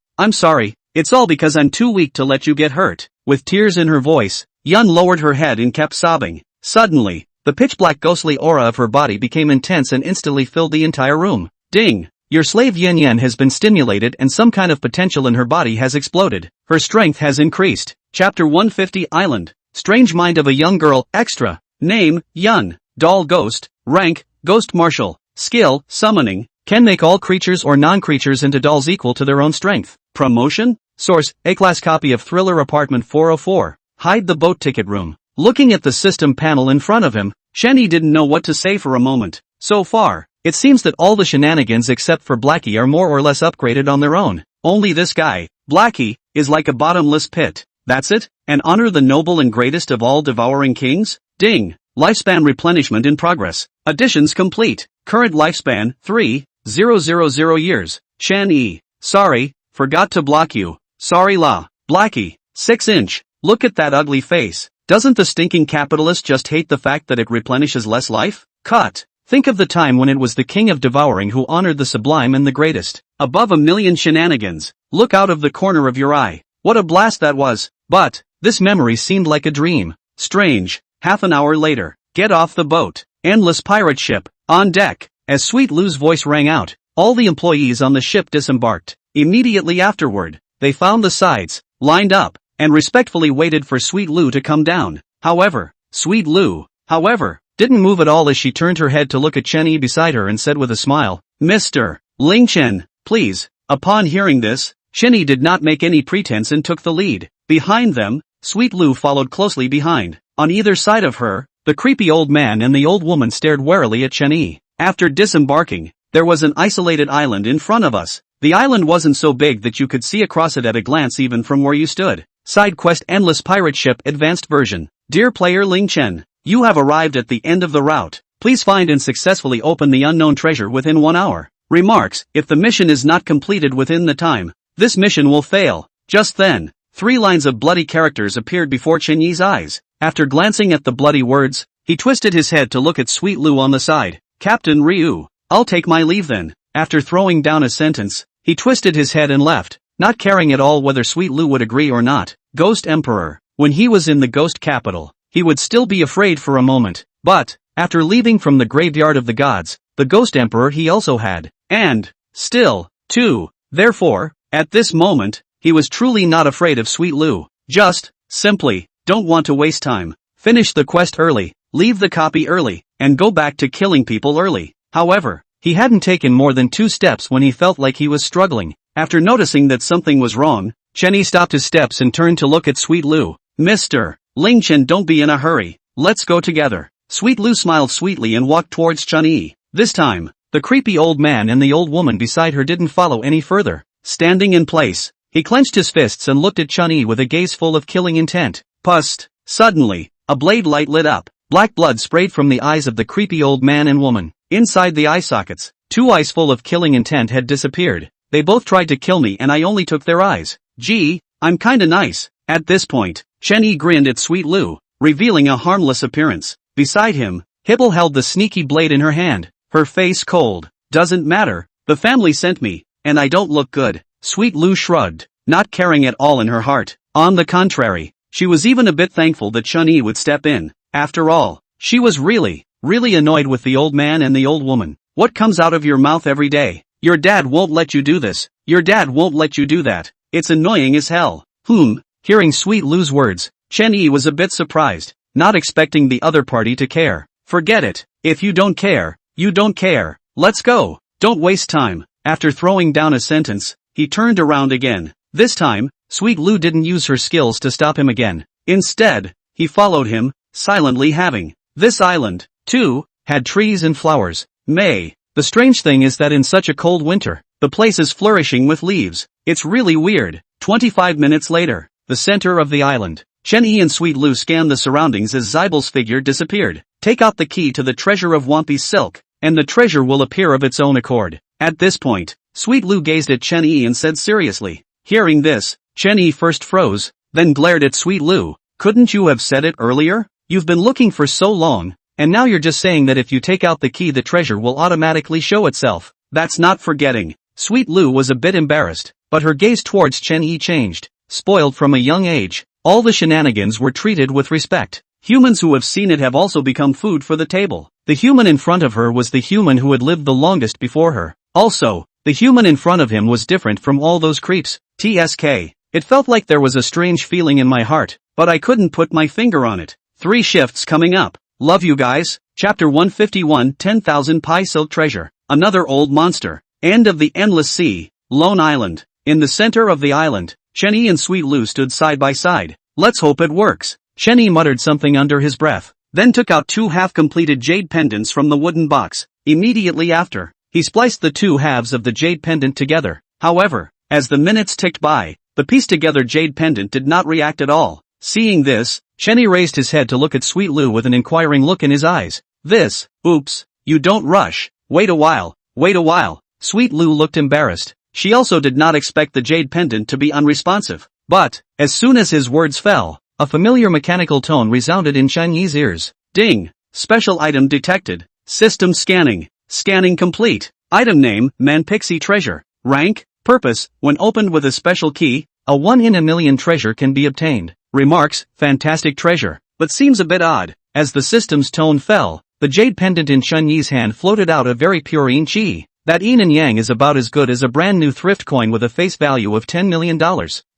It's all because I'm too weak to let you get hurt. With tears in her voice, Yun lowered her head and kept sobbing. Suddenly, the pitch-black ghostly aura of her body became intense and instantly filled the entire room. Ding! Your slave Yin Yen has been stimulated and some kind of potential in her body has exploded. Her strength has increased. Chapter 150 Island. Strange Mind of a Young Girl, Extra. Name, Yun. Doll Ghost. Rank, Ghost Martial. Skill, Summoning. Can make all creatures or non-creatures into dolls equal to their own strength. Promotion? Source, A-class copy of Thriller Apartment 404. Hide the boat ticket room. Looking at the system panel in front of him, Chen Yi didn't know what to say for a moment. So far, it seems that all the shenanigans except for Blackie are more or less upgraded on their own. Only this guy, Blackie, is like a bottomless pit. That's it? And honor the noble and greatest of all devouring kings? Ding! Lifespan replenishment in progress. Additions complete. Current lifespan, 3,000 years. Chen Yi. Sorry, forgot to block you. Sorry la. Blackie. 6 inch. Look at that ugly face. Doesn't the stinking capitalist just hate the fact that it replenishes less life? Cut. Think of the time when it was the king of devouring who honored the sublime and the greatest. Above a million shenanigans. Look out of the corner of your eye. What a blast that was. But, this memory seemed like a dream. Strange. Half an hour later. Get off the boat. Endless pirate ship. On deck. As Sweet Lou's voice rang out, all the employees on the ship disembarked. Immediately afterward, they found the sides, lined up, and respectfully waited for Sweet Lou to come down. However, Sweet Lou, didn't move at all as she turned her head to look at Chen Yi beside her and said with a smile, "Mr. Ling Chen, please." Upon hearing this, Chen Yi did not make any pretense and took the lead. Behind them, Sweet Lou followed closely behind. On either side of her, the creepy old man and the old woman stared warily at Chen Yi. After disembarking, there was an isolated island in front of us. The island wasn't so big that you could see across it at a glance even from where you stood. Side quest Endless Pirate Ship Advanced Version. Dear player Ling Chen, you have arrived at the end of the route. Please find and successfully open the unknown treasure within 1 hour. Remarks, if the mission is not completed within the time, this mission will fail. Just then, 3 lines of bloody characters appeared before Chen Yi's eyes. After glancing at the bloody words, he twisted his head to look at Sweet Lou on the side. Captain Ryu, I'll take my leave then. After throwing down a sentence, he twisted his head and left, not caring at all whether Sweet Lou would agree or not. Ghost Emperor. When he was in the ghost capital, he would still be afraid for a moment, but, after leaving from the graveyard of the gods, the Ghost Emperor he also had, and, still, too. Therefore, at this moment, he was truly not afraid of Sweet Lou. Just, simply, don't want to waste time. Finish the quest early, leave the copy early, and go back to killing people early. However, he hadn't taken more than 2 steps when he felt like he was struggling. After noticing that something was wrong, Chen Yi stopped his steps and turned to look at Sweet Lou. Mr. Ling Chen, don't be in a hurry. Let's go together. Sweet Lou smiled sweetly and walked towards Chen Yi. This time, the creepy old man and the old woman beside her didn't follow any further. Standing in place, he clenched his fists and looked at Chen Yi with a gaze full of killing intent. Pust. Suddenly, a blade light lit up. Black blood sprayed from the eyes of the creepy old man and woman. Inside the eye sockets, 2 eyes full of killing intent had disappeared. They both tried to kill me and I only took their eyes. Gee, I'm kinda nice. At this point, Chen Yi grinned at Sweet Lou, revealing a harmless appearance. Beside him, Hibble held the sneaky blade in her hand, her face cold. Doesn't matter, the family sent me, and I don't look good. Sweet Lou shrugged, not caring at all in her heart. On the contrary, she was even a bit thankful that Chen Yi would step in. After all, she was really annoyed with the old man and the old woman. What comes out of your mouth every day? Your dad won't let you do this. Your dad won't let you do that. It's annoying as hell. Hearing Sweet Lou's words, Chen Yi was a bit surprised, not expecting the other party to care. Forget it. If you don't care, you don't care. Let's go. Don't waste time. After throwing down a sentence, he turned around again. This time, Sweet Lou didn't use her skills to stop him again. Instead, he followed him, silently having. This island, too, had trees and flowers. The strange thing is that in such a cold winter, the place is flourishing with leaves. It's really weird. 25 minutes later, the center of the island. Chen Yi and Sweet Lou scanned the surroundings as Zybel's figure disappeared. Take out the key to the treasure of Wampi's silk, and the treasure will appear of its own accord. At this point, Sweet Lou gazed at Chen Yi and said seriously. Hearing this, Chen Yi first froze, then glared at Sweet Lou. Couldn't you have said it earlier? You've been looking for so long, and now you're just saying that if you take out the key the treasure will automatically show itself. That's not forgetting. Sweet Lou was a bit embarrassed, but her gaze towards Chen Yi changed. Spoiled from a young age, all the shenanigans were treated with respect. Humans who have seen it have also become food for the table. The human in front of her was the human who had lived the longest before her. Also, the human in front of him was different from all those creeps. TSK. It felt like there was a strange feeling in my heart, but I couldn't put my finger on it. 3 shifts coming up. Love you guys. Chapter 151 10,000 Pi Silk Treasure. Another old monster. End of the Endless Sea. Lone Island. In the center of the island, Chen Yi and Sweet Lou stood side by side. Let's hope it works. Chen Yi muttered something under his breath, then took out 2 half-completed jade pendants from the wooden box. Immediately after, he spliced the 2 halves of the jade pendant together. However, as the minutes ticked by, the pieced-together jade pendant did not react at all. Seeing this, Chen Yi raised his head to look at Sweet Lou with an inquiring look in his eyes. Oops, you don't rush. Wait a while. Sweet Lou looked embarrassed. She also did not expect the jade pendant to be unresponsive. But, as soon as his words fell, A familiar mechanical tone resounded in Chen Yi's ears. Ding! Special item detected. System scanning. Scanning complete. Item name, Man-Pixie Treasure. Rank, Purpose, when opened with a special key, a 1 in a million treasure can be obtained. Remarks, fantastic treasure. But seems a bit odd. As the system's tone fell, the jade pendant in Chen Yi's hand floated out a very pure yin chi. That yin and yang is about as good as a brand new thrift coin with a face value of $10 million.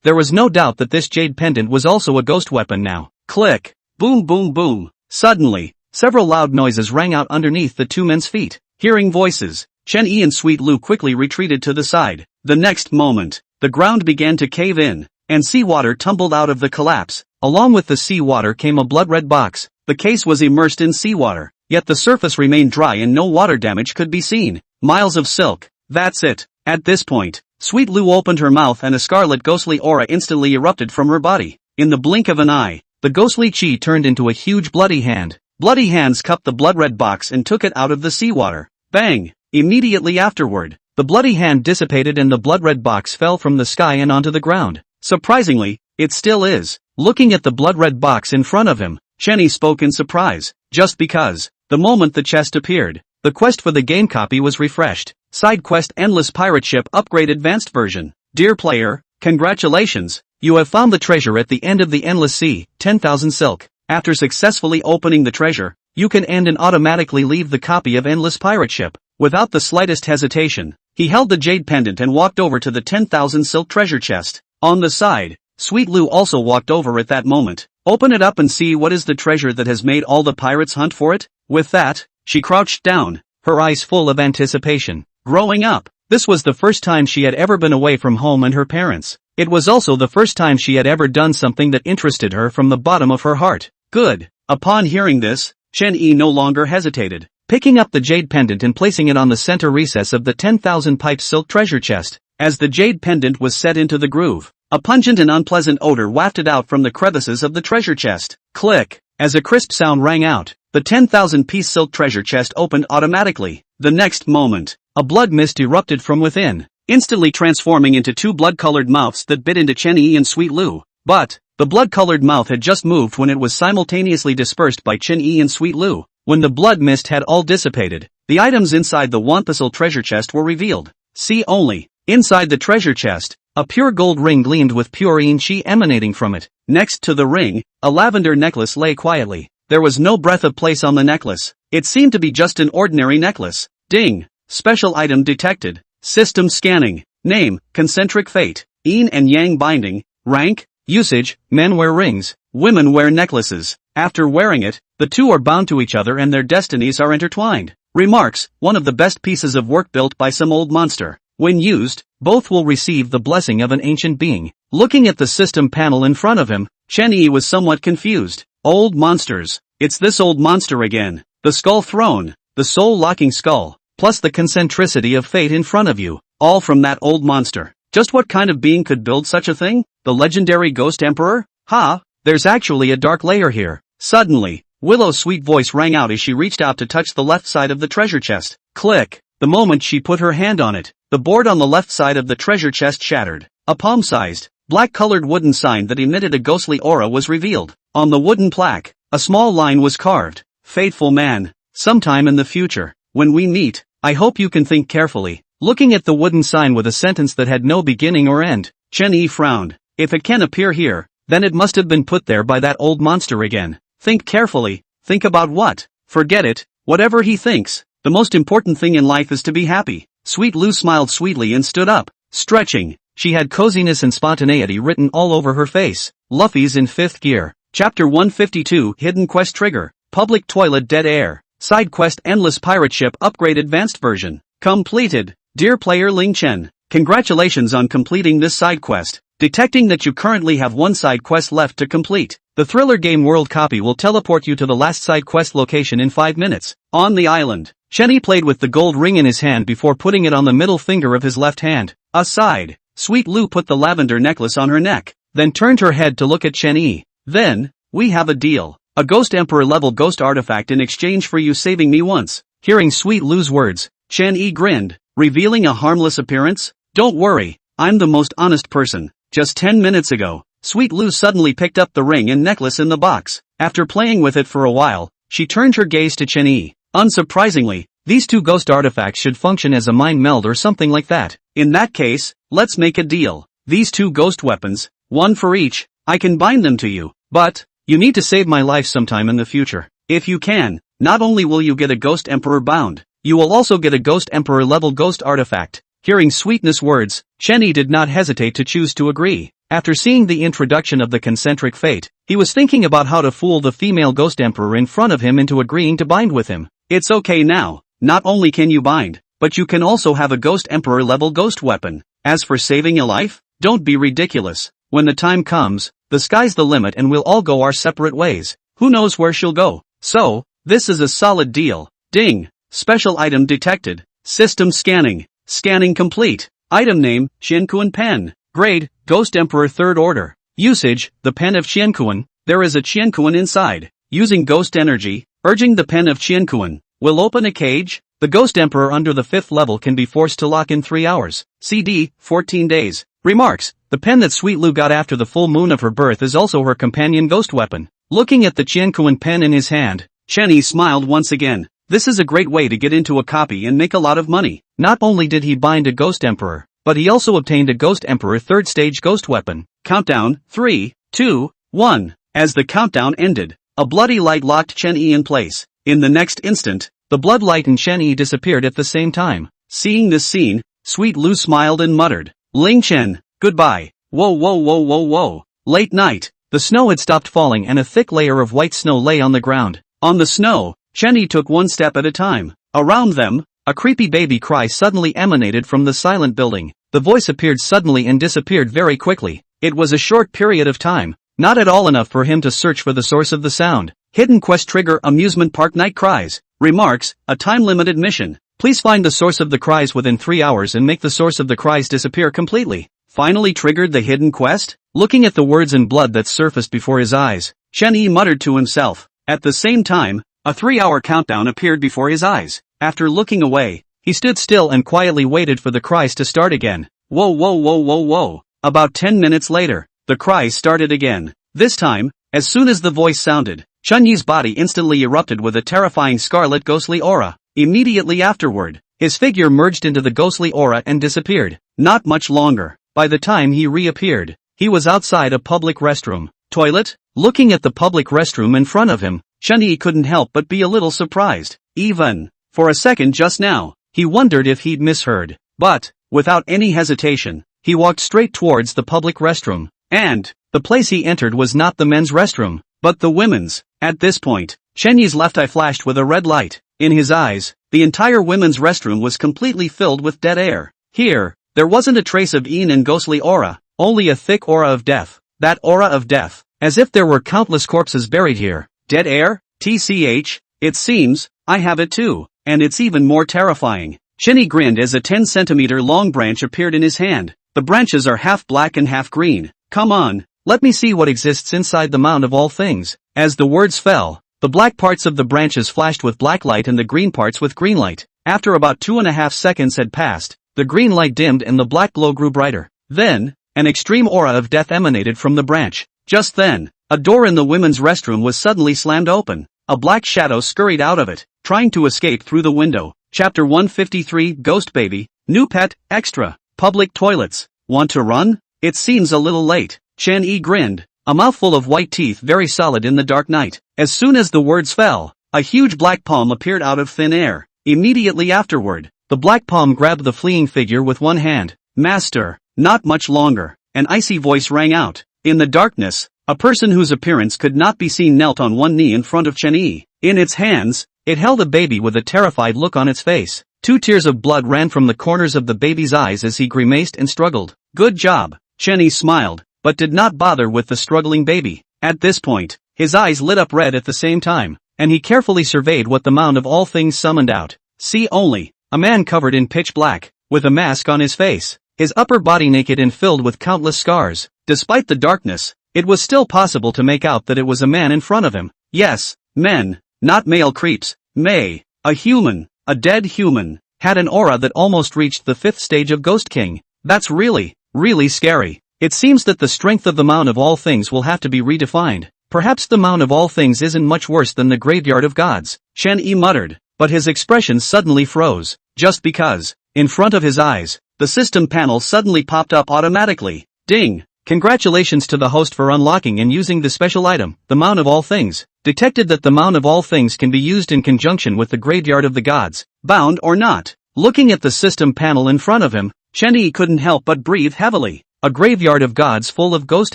There was no doubt that this jade pendant was also a ghost weapon now. Click. Boom boom boom. Suddenly, several loud noises rang out underneath the two men's feet. Hearing voices, Chen Yi and Sweet Lu quickly retreated to the side. The next moment, the ground began to cave in, and seawater tumbled out of the collapse. Along with the seawater came a blood-red box. The case was immersed in seawater, yet the surface remained dry and no water damage could be seen. Miles of silk. That's it. At this point, Sweet Lu opened her mouth and a scarlet ghostly aura instantly erupted from her body. In the blink of an eye, the ghostly chi turned into a huge bloody hand. Bloody hands cupped the blood-red box and took it out of the seawater. Bang! Immediately afterward, the bloody hand dissipated and the blood-red box fell from the sky and onto the ground. Surprisingly, it still is. Looking at the blood-red box in front of him, Chen Yi spoke in surprise. Just because, the moment the chest appeared, the quest for the game copy was refreshed. Side quest Endless Pirate Ship Upgrade Advanced Version. Dear player, congratulations, you have found the treasure at the end of the Endless Sea, 10,000 silk. After successfully opening the treasure, you can end and automatically leave the copy of Endless Pirate Ship. Without the slightest hesitation, he held the jade pendant and walked over to the 10,000 silk treasure chest. On the side, Sweet Lu also walked over at that moment. Open it up and see what is the treasure that has made all the pirates hunt for it. With that, she crouched down, her eyes full of anticipation. Growing up, this was the first time she had ever been away from home and her parents. It was also the first time she had ever done something that interested her from the bottom of her heart. Good. Upon hearing this, Chen Yi no longer hesitated. Picking up the jade pendant and placing it on the center recess of the 10,000 pipe silk treasure chest. As the jade pendant was set into the groove, a pungent and unpleasant odor wafted out from the crevices of the treasure chest. Click. As a crisp sound rang out, the 10,000-piece silk treasure chest opened automatically. The next moment, a blood mist erupted from within, instantly transforming into two blood-colored mouths that bit into Chen Yi and Sweet Lu. But, the blood-colored mouth had just moved when it was simultaneously dispersed by Chen Yi and Sweet Lu. When the blood mist had all dissipated, the items inside the Wanthasil treasure chest were revealed. See only, inside the treasure chest, a pure gold ring gleamed with pure yin chi emanating from it. Next to the ring, a lavender necklace lay quietly. There was no breath of place on the necklace. It seemed to be just an ordinary necklace. Ding! Special item detected. System scanning. Name, Concentric Fate. Yin and Yang binding. Rank, usage, men wear rings, women wear necklaces. After wearing it, the two are bound to each other and their destinies are intertwined. Remarks, one of the best pieces of work built by some old monster. When used, both will receive the blessing of an ancient being. Looking at the system panel in front of him, Chen Yi was somewhat confused. Old monsters. It's this old monster again. The skull throne, the soul-locking skull, plus the concentricity of fate in front of you, all from that old monster. Just what kind of being could build such a thing? The legendary Ghost Emperor? Ha! There's actually a dark layer here. Suddenly, Willow's sweet voice rang out as she reached out to touch the left side of the treasure chest. Click! The moment she put her hand on it, the board on the left side of the treasure chest shattered. A palm-sized, black-colored wooden sign that emitted a ghostly aura was revealed. On the wooden plaque, a small line was carved. Faithful man, sometime in the future, when we meet, I hope you can think carefully. Looking at the wooden sign with a sentence that had no beginning or end, Chen Yi frowned. If it can appear here, then it must have been put there by that old monster again. Think carefully. Think about what? Forget it. Whatever he thinks. The most important thing in life is to be happy. Sweet Lu smiled sweetly and stood up. Stretching. She had coziness and spontaneity written all over her face. Luffy's in 5th gear. Chapter 152 Hidden Quest Trigger. Public Toilet Dead Air. Side Quest Endless Pirate Ship Upgrade Advanced Version. Completed. Dear player Ling Chen, congratulations on completing this side quest. Detecting that you currently have one side quest left to complete, the Thriller Game World copy will teleport you to the last side quest location in 5 minutes. On the island, Chen Yi played with the gold ring in his hand before putting it on the middle finger of his left hand. Aside, Sweet Lu put the lavender necklace on her neck, then turned her head to look at Chen Yi. Then, we have a deal. A Ghost Emperor level ghost artifact in exchange for you saving me once. Hearing Sweet Lu's words, Chen Yi grinned, revealing a harmless appearance. Don't worry, I'm the most honest person. Just 10 minutes ago, Sweet Lu suddenly picked up the ring and necklace in the box. After playing with it for a while, she turned her gaze to Chen Yi. Unsurprisingly, these two ghost artifacts should function as a mind meld or something like that. In that case, let's make a deal. These two ghost weapons, one for each, I can bind them to you. But, you need to save my life sometime in the future. If you can, not only will you get a Ghost Emperor bound, you will also get a Ghost Emperor level ghost artifact. Hearing Sweetness' words, Chen Yi did not hesitate to choose to agree. After seeing the introduction of the concentric fate, he was thinking about how to fool the female Ghost Emperor in front of him into agreeing to bind with him. It's okay now, not only can you bind, but you can also have a Ghost Emperor level ghost weapon. As for saving a life, don't be ridiculous. When the time comes, the sky's the limit and we'll all go our separate ways. Who knows where she'll go? So, this is a solid deal. Ding! Special item detected. System scanning. Scanning complete. Item name, Qiankuan Pen. Grade, Ghost Emperor 3rd Order. Usage, the Pen of Qiankuan. There is a Qiankuan inside. Using ghost energy, urging the Pen of Qiankuan. Will open a cage. The Ghost Emperor under the 5th level can be forced to lock in 3 hours. CD, 14 days. Remarks, the pen that Sweet Lu got after the full moon of her birth is also her companion ghost weapon. Looking at the Qiankuan pen in his hand, Chen Yi smiled once again. This is a great way to get into a copy and make a lot of money. Not only did he bind a Ghost Emperor, but he also obtained a Ghost Emperor 3rd stage ghost weapon. Countdown, 3, 2, 1. As the countdown ended, a bloody light locked Chen Yi in place. In the next instant, the blood light and Chen Yi disappeared at the same time. Seeing this scene, Sweet Lu smiled and muttered, Ling Chen, goodbye. Whoa whoa whoa whoa whoa. Late night. The snow had stopped falling and a thick layer of white snow lay on the ground. On the snow, Chen Yi took one step at a time. Around them, a creepy baby cry suddenly emanated from the silent building. The voice appeared suddenly and disappeared very quickly. It was a short period of time, not at all enough for him to search for the source of the sound. Hidden quest trigger amusement park night cries. Remarks, a time-limited mission. Please find the source of the cries within 3 hours and make the source of the cries disappear completely. Finally triggered the hidden quest? Looking at the words in blood that surfaced before his eyes, Chen Yi muttered to himself. At the same time, a 3-hour countdown appeared before his eyes. After looking away, he stood still and quietly waited for the cries to start again. Whoa whoa whoa whoa whoa. About 10 minutes later, the cries started again. This time, as soon as the voice sounded, Chen Yi's body instantly erupted with a terrifying scarlet ghostly aura. Immediately afterward, his figure merged into the ghostly aura and disappeared. Not much longer. By the time he reappeared, he was outside a public restroom. Toilet? Looking at the public restroom in front of him, Chen Yi couldn't help but be a little surprised. Even, for a second just now, he wondered if he'd misheard. But, without any hesitation, he walked straight towards the public restroom. And, the place he entered was not the men's restroom, but the women's. At this point, Chen Yi's left eye flashed with a red light. In his eyes, the entire women's restroom was completely filled with dead air. Here, there wasn't a trace of Yin and ghostly aura, only a thick aura of death. That aura of death, as if there were countless corpses buried here. Dead air? TCH, it seems, I have it too, and it's even more terrifying. Chen Yi grinned as a 10-centimeter long branch appeared in his hand. The branches are half black and half green. Come on, let me see what exists inside the mound of all things. As the words fell, the black parts of the branches flashed with black light and the green parts with green light. After about 2.5 seconds had passed, the green light dimmed and the black glow grew brighter. Then, an extreme aura of death emanated from the branch. Just then, a door in the women's restroom was suddenly slammed open. A black shadow scurried out of it, trying to escape through the window. Chapter 153 Ghost Baby, New Pet, Extra, Public Toilets. Want to run? It seems a little late. Chen Yi grinned, a mouthful of white teeth very solid in the dark night. As soon as the words fell, a huge black palm appeared out of thin air. Immediately afterward, the black palm grabbed the fleeing figure with one hand. Master, not much longer. An icy voice rang out. In the darkness, a person whose appearance could not be seen knelt on one knee in front of Chen Yi. In its hands, it held a baby with a terrified look on its face. 2 tears of blood ran from the corners of the baby's eyes as he grimaced and struggled. Good job. Chen Yi smiled, but did not bother with the struggling baby. At this point, his eyes lit up red at the same time, and he carefully surveyed what the mound of all things summoned out. See only, a man covered in pitch black, with a mask on his face, his upper body naked and filled with countless scars. Despite the darkness, it was still possible to make out that it was a man in front of him. Yes, men, not male creeps. A human, a dead human, had an aura that almost reached the 5th stage of Ghost King. That's really, really scary. It seems that the strength of the Mound of All Things will have to be redefined. Perhaps the Mound of All Things isn't much worse than the Graveyard of Gods, Chen-Yi muttered, but his expression suddenly froze, just because, in front of his eyes, the system panel suddenly popped up automatically. Ding! Congratulations to the host for unlocking and using the special item, the Mound of All Things. Detected that the Mound of All Things can be used in conjunction with the Graveyard of the Gods, bound or not. Looking at the system panel in front of him, Chen-Yi couldn't help but breathe heavily. A Graveyard of Gods full of ghost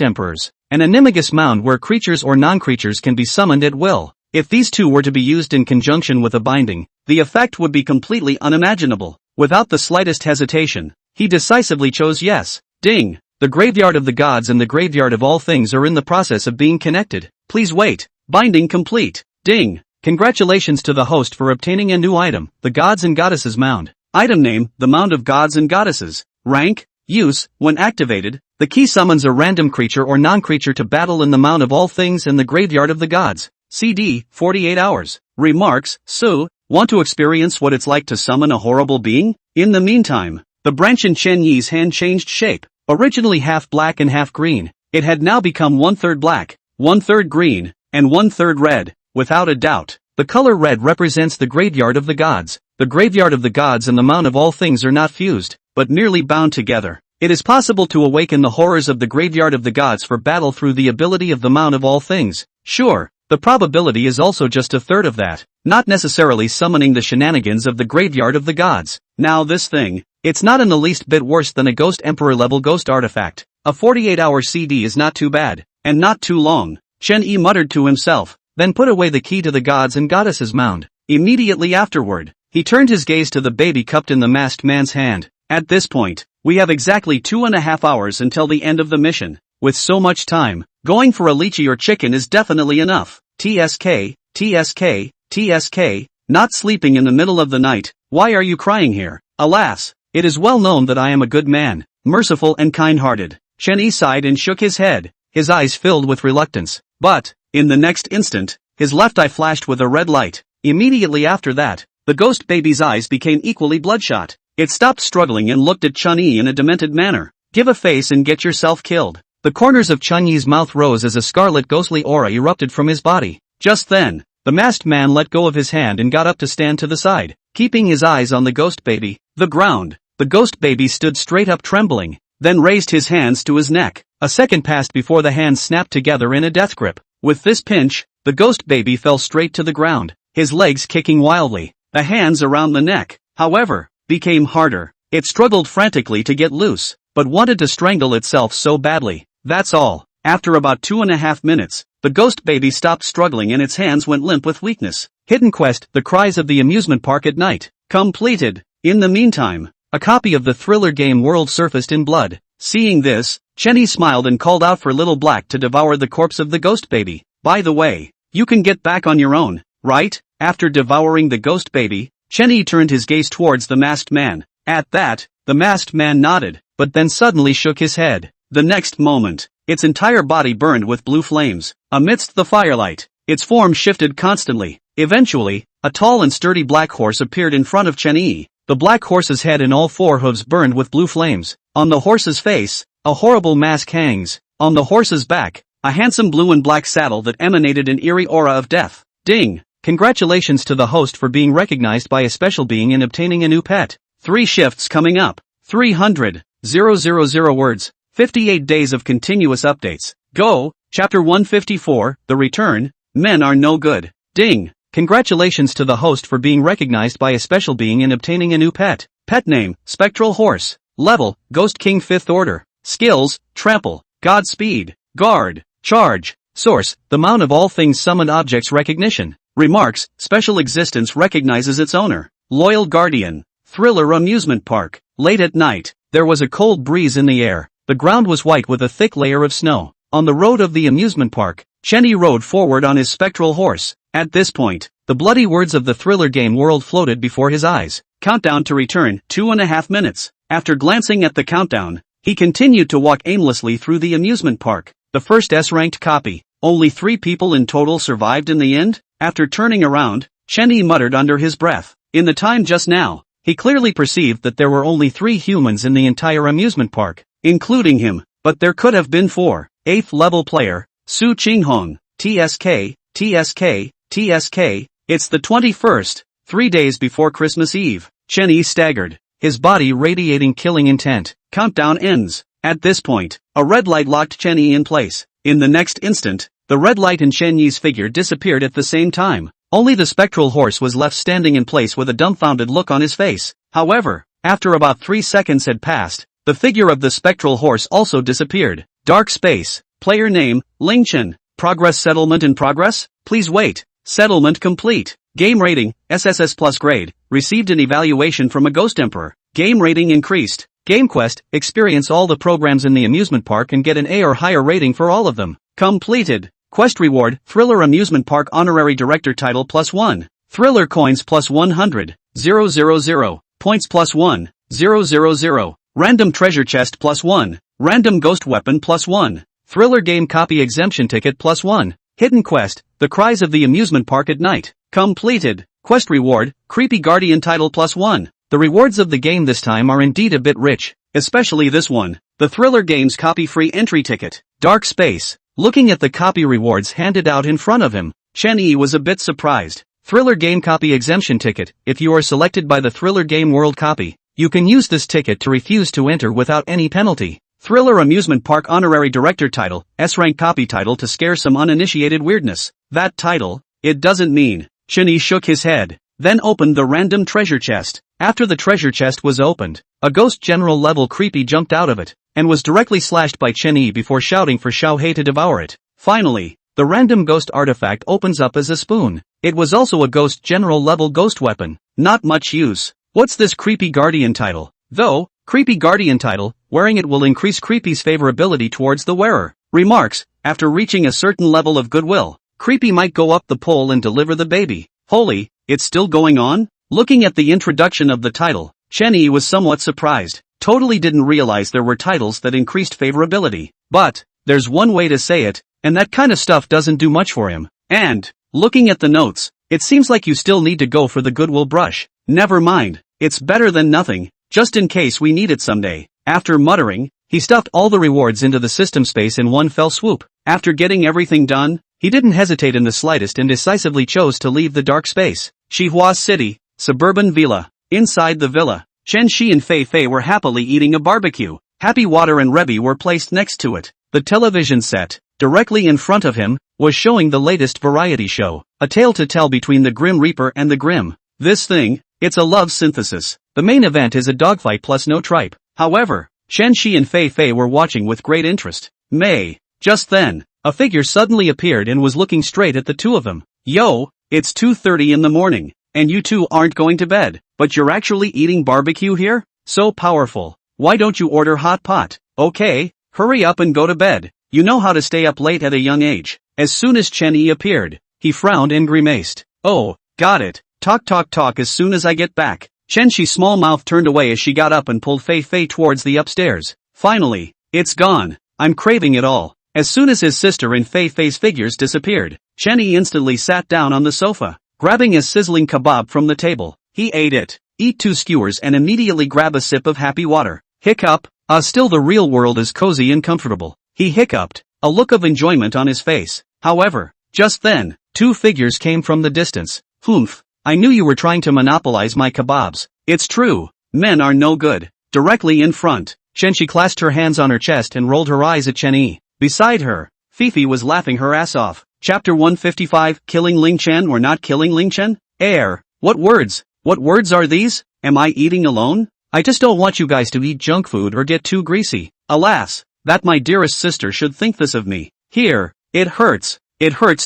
emperors, an animagus mound where creatures or non-creatures can be summoned at will. If these two were to be used in conjunction with a binding, the effect would be completely unimaginable. Without the slightest hesitation, he decisively chose yes. Ding! The Graveyard of the Gods and the Graveyard of All Things are in the process of being connected. Please wait. Binding complete. Ding! Congratulations to the host for obtaining a new item, the Gods and Goddesses Mound. Item name, the Mound of Gods and Goddesses. Rank, use, when activated, the key summons a random creature or non-creature to battle in the Mound of All Things and the Graveyard of the Gods. CD, 48 hours. Remarks, so, want to experience what it's like to summon a horrible being? In the meantime, the branch in Chen-Yi's hand changed shape. Originally half black and half green, it had now become 1/3 black, 1/3 green, and 1/3 red. Without a doubt, the color red represents the Graveyard of the Gods. The Graveyard of the Gods and the Mound of All Things are not fused, but merely bound together. It is possible to awaken the horrors of the Graveyard of the Gods for battle through the ability of the Mound of All Things. Sure, the probability is also just 1/3 of that, not necessarily summoning the shenanigans of the Graveyard of the Gods. Now this thing, it's not in the least bit worse than a Ghost Emperor level ghost artifact. A 48-hour CD is not too bad, and not too long, Chen-Yi muttered to himself, then put away the key to the Gods and Goddesses Mound. Immediately afterward, he turned his gaze to the baby cupped in the masked man's hand. At this point, we have exactly 2.5 hours until the end of the mission. With so much time, going for a lychee or chicken is definitely enough. TSK, TSK, TSK, not sleeping in the middle of the night. Why are you crying here? Alas, it is well known that I am a good man, merciful and kind-hearted. Chen-Yi sighed and shook his head, his eyes filled with reluctance. But, in the next instant, his left eye flashed with a red light. Immediately after that, the ghost baby's eyes became equally bloodshot. It stopped struggling and looked at Chen-Yi in a demented manner. Give a face and get yourself killed. The corners of Chen-Yi's mouth rose as a scarlet ghostly aura erupted from his body. Just then, the masked man let go of his hand and got up to stand to the side, keeping his eyes on the ghost baby. The ground. The ghost baby stood straight up trembling, then raised his hands to his neck. A second passed before the hands snapped together in a death grip. With this pinch, the ghost baby fell straight to the ground, his legs kicking wildly. The hands around the neck, however, became harder. It struggled frantically to get loose, but wanted to strangle itself so badly. That's all. After about 2.5 minutes, the ghost baby stopped struggling and its hands went limp with weakness. Hidden Quest, The Cries of the Amusement Park at Night. Completed. In the meantime, a copy of the thriller game World surfaced in blood. Seeing this, Chen-Yi smiled and called out for Little Black to devour the corpse of the ghost baby. By the way, you can get back on your own, right? After devouring the ghost baby, Chen-Yi turned his gaze towards the masked man. At that, the masked man nodded, but then suddenly shook his head. The next moment, its entire body burned with blue flames. Amidst the firelight, its form shifted constantly. Eventually, a tall and sturdy black horse appeared in front of Chen-Yi. The black horse's head and all 4 hooves burned with blue flames. On the horse's face, a horrible mask hangs. On the horse's back, a handsome blue and black saddle that emanated an eerie aura of death. Ding! Congratulations to the host for being recognized by a special being and obtaining a new pet. 3 shifts coming up. 300,000 words. 58 days of continuous updates. Go! Chapter 154, The Return, Men Are No Good. Ding! Congratulations to the host for being recognized by a special being and obtaining a new pet. Pet name, Spectral Horse. Level, Ghost King 5th Order. Skills, Trample, Godspeed, Guard, Charge. Source, the Mound of All Things Summoned Objects Recognition. Remarks, Special Existence recognizes its owner. Loyal Guardian. Thriller Amusement Park. Late at night, there was a cold breeze in the air. The ground was white with a thick layer of snow. On the road of the amusement park, Chen-Yi rode forward on his spectral horse. At this point, the bloody words of the thriller game world floated before his eyes. Countdown to return, 2.5 minutes. After glancing at the countdown, he continued to walk aimlessly through the amusement park. The first S-ranked copy. Only 3 people in total survived in the end? After turning around, Chen-Yi muttered under his breath. In the time just now, he clearly perceived that there were only 3 humans in the entire amusement park, including him. but there could have been 4. 8th level player, Su Qinghong, TSK, TSK, TSK, it's the 21st, 3 days before Christmas Eve. Chen Yi staggered, his body radiating killing intent. Countdown ends. At this point, a red light locked Chen Yi in place. In the next instant, the red light in Chen Yi's figure disappeared at the same time. Only the spectral horse was left standing in place with a dumbfounded look on his face. However, after about 3 seconds had passed, the figure of the spectral horse also disappeared. Dark space. Player name, Lingchen. Progress settlement in progress? Please wait. Settlement complete. Game rating, SSS plus grade. Received an evaluation from a ghost emperor. Game rating increased. Game quest, experience all the programs in the amusement park and get an A or higher rating for all of them. Completed. Quest reward, Thriller Amusement Park Honorary Director title plus 1. Thriller coins plus 100. 000. Points plus 1. 000. Random treasure chest plus 1. Random ghost weapon plus 1. Thriller game copy exemption ticket plus 1. Hidden quest, The Cries of the Amusement Park at Night. Completed. Quest reward, Creepy Guardian title plus 1. The rewards of the game this time are indeed a bit rich, especially this one, the Thriller Games copy free entry ticket. Dark space. Looking at the copy rewards handed out in front of him, Chen Yi was a bit surprised. Thriller game copy exemption ticket. If you are selected by the Thriller Game World copy, you can use this ticket to refuse to enter without any penalty. Thriller Amusement Park Honorary Director title, S-rank copy title to scare some uninitiated weirdness. That title, it doesn't mean. Chen Yi shook his head, then opened the random treasure chest. After the treasure chest was opened, a ghost general level creepy jumped out of it, and was directly slashed by Chen Yi before shouting for Xiao Hei to devour it. Finally, the random ghost artifact opens up as a spoon. It was also a ghost general level ghost weapon. Not much use. What's this Creepy Guardian title? Though, Creepy Guardian title, wearing it will increase Creepy's favorability towards the wearer. Remarks, after reaching a certain level of goodwill, Creepy might go up the pole and deliver the baby. Holy, it's still going on? Looking at the introduction of the title, Chen Yi was somewhat surprised. Totally didn't realize there were titles that increased favorability. But, there's one way to say it, and that kind of stuff doesn't do much for him. And, looking at the notes, it seems like you still need to go for the goodwill brush. Never mind, it's better than nothing, just in case we need it someday. After muttering, he stuffed all the rewards into the system space in one fell swoop. After getting everything done, he didn't hesitate in the slightest and decisively chose to leave the dark space. Xihua City, suburban villa. Inside the villa, Chen Shi and Fei Fei were happily eating a barbecue. Happy Water and Rebby were placed next to it. The television set, directly in front of him, was showing the latest variety show, A Tale to Tell Between the Grim Reaper and the Grim. This thing, it's a love synthesis. The main event is a dogfight plus no tripe. However, Chen Shi and Fei Fei were watching with great interest. Just then, a figure suddenly appeared and was looking straight at the two of them. Yo, it's 2:30 in the morning, and you two aren't going to bed, but you're actually eating barbecue here? So powerful. Why don't you order hot pot? Okay, hurry up and go to bed. You know how to stay up late at a young age. As soon as Chen Yi appeared, he frowned and grimaced. Oh, got it. Talk as soon as I get back. Chen Shi's small mouth turned away as she got up and pulled Fei Fei towards the upstairs. Finally, it's gone. I'm craving it all. As soon as his sister and Fei Fei's figures disappeared, Chen Yi instantly sat down on the sofa. Grabbing a sizzling kebab from the table, he ate it, eat 2 skewers and immediately grab a sip of happy water. Hiccup, still the real world is cozy and comfortable. He hiccuped, a look of enjoyment on his face. However, just then, 2 figures came from the distance. Humph, I knew you were trying to monopolize my kebabs. It's true, men are no good. Directly in front, Shenshi clasped her hands on her chest and rolled her eyes at Chen Yi. Beside her, Fifi was laughing her ass off. Chapter 155, Killing Ling Chen or Not Killing Ling Chen? What words? What words are these? Am I eating alone? I just don't want you guys to eat junk food or get too greasy. Alas, that my dearest sister should think this of me. Here, it hurts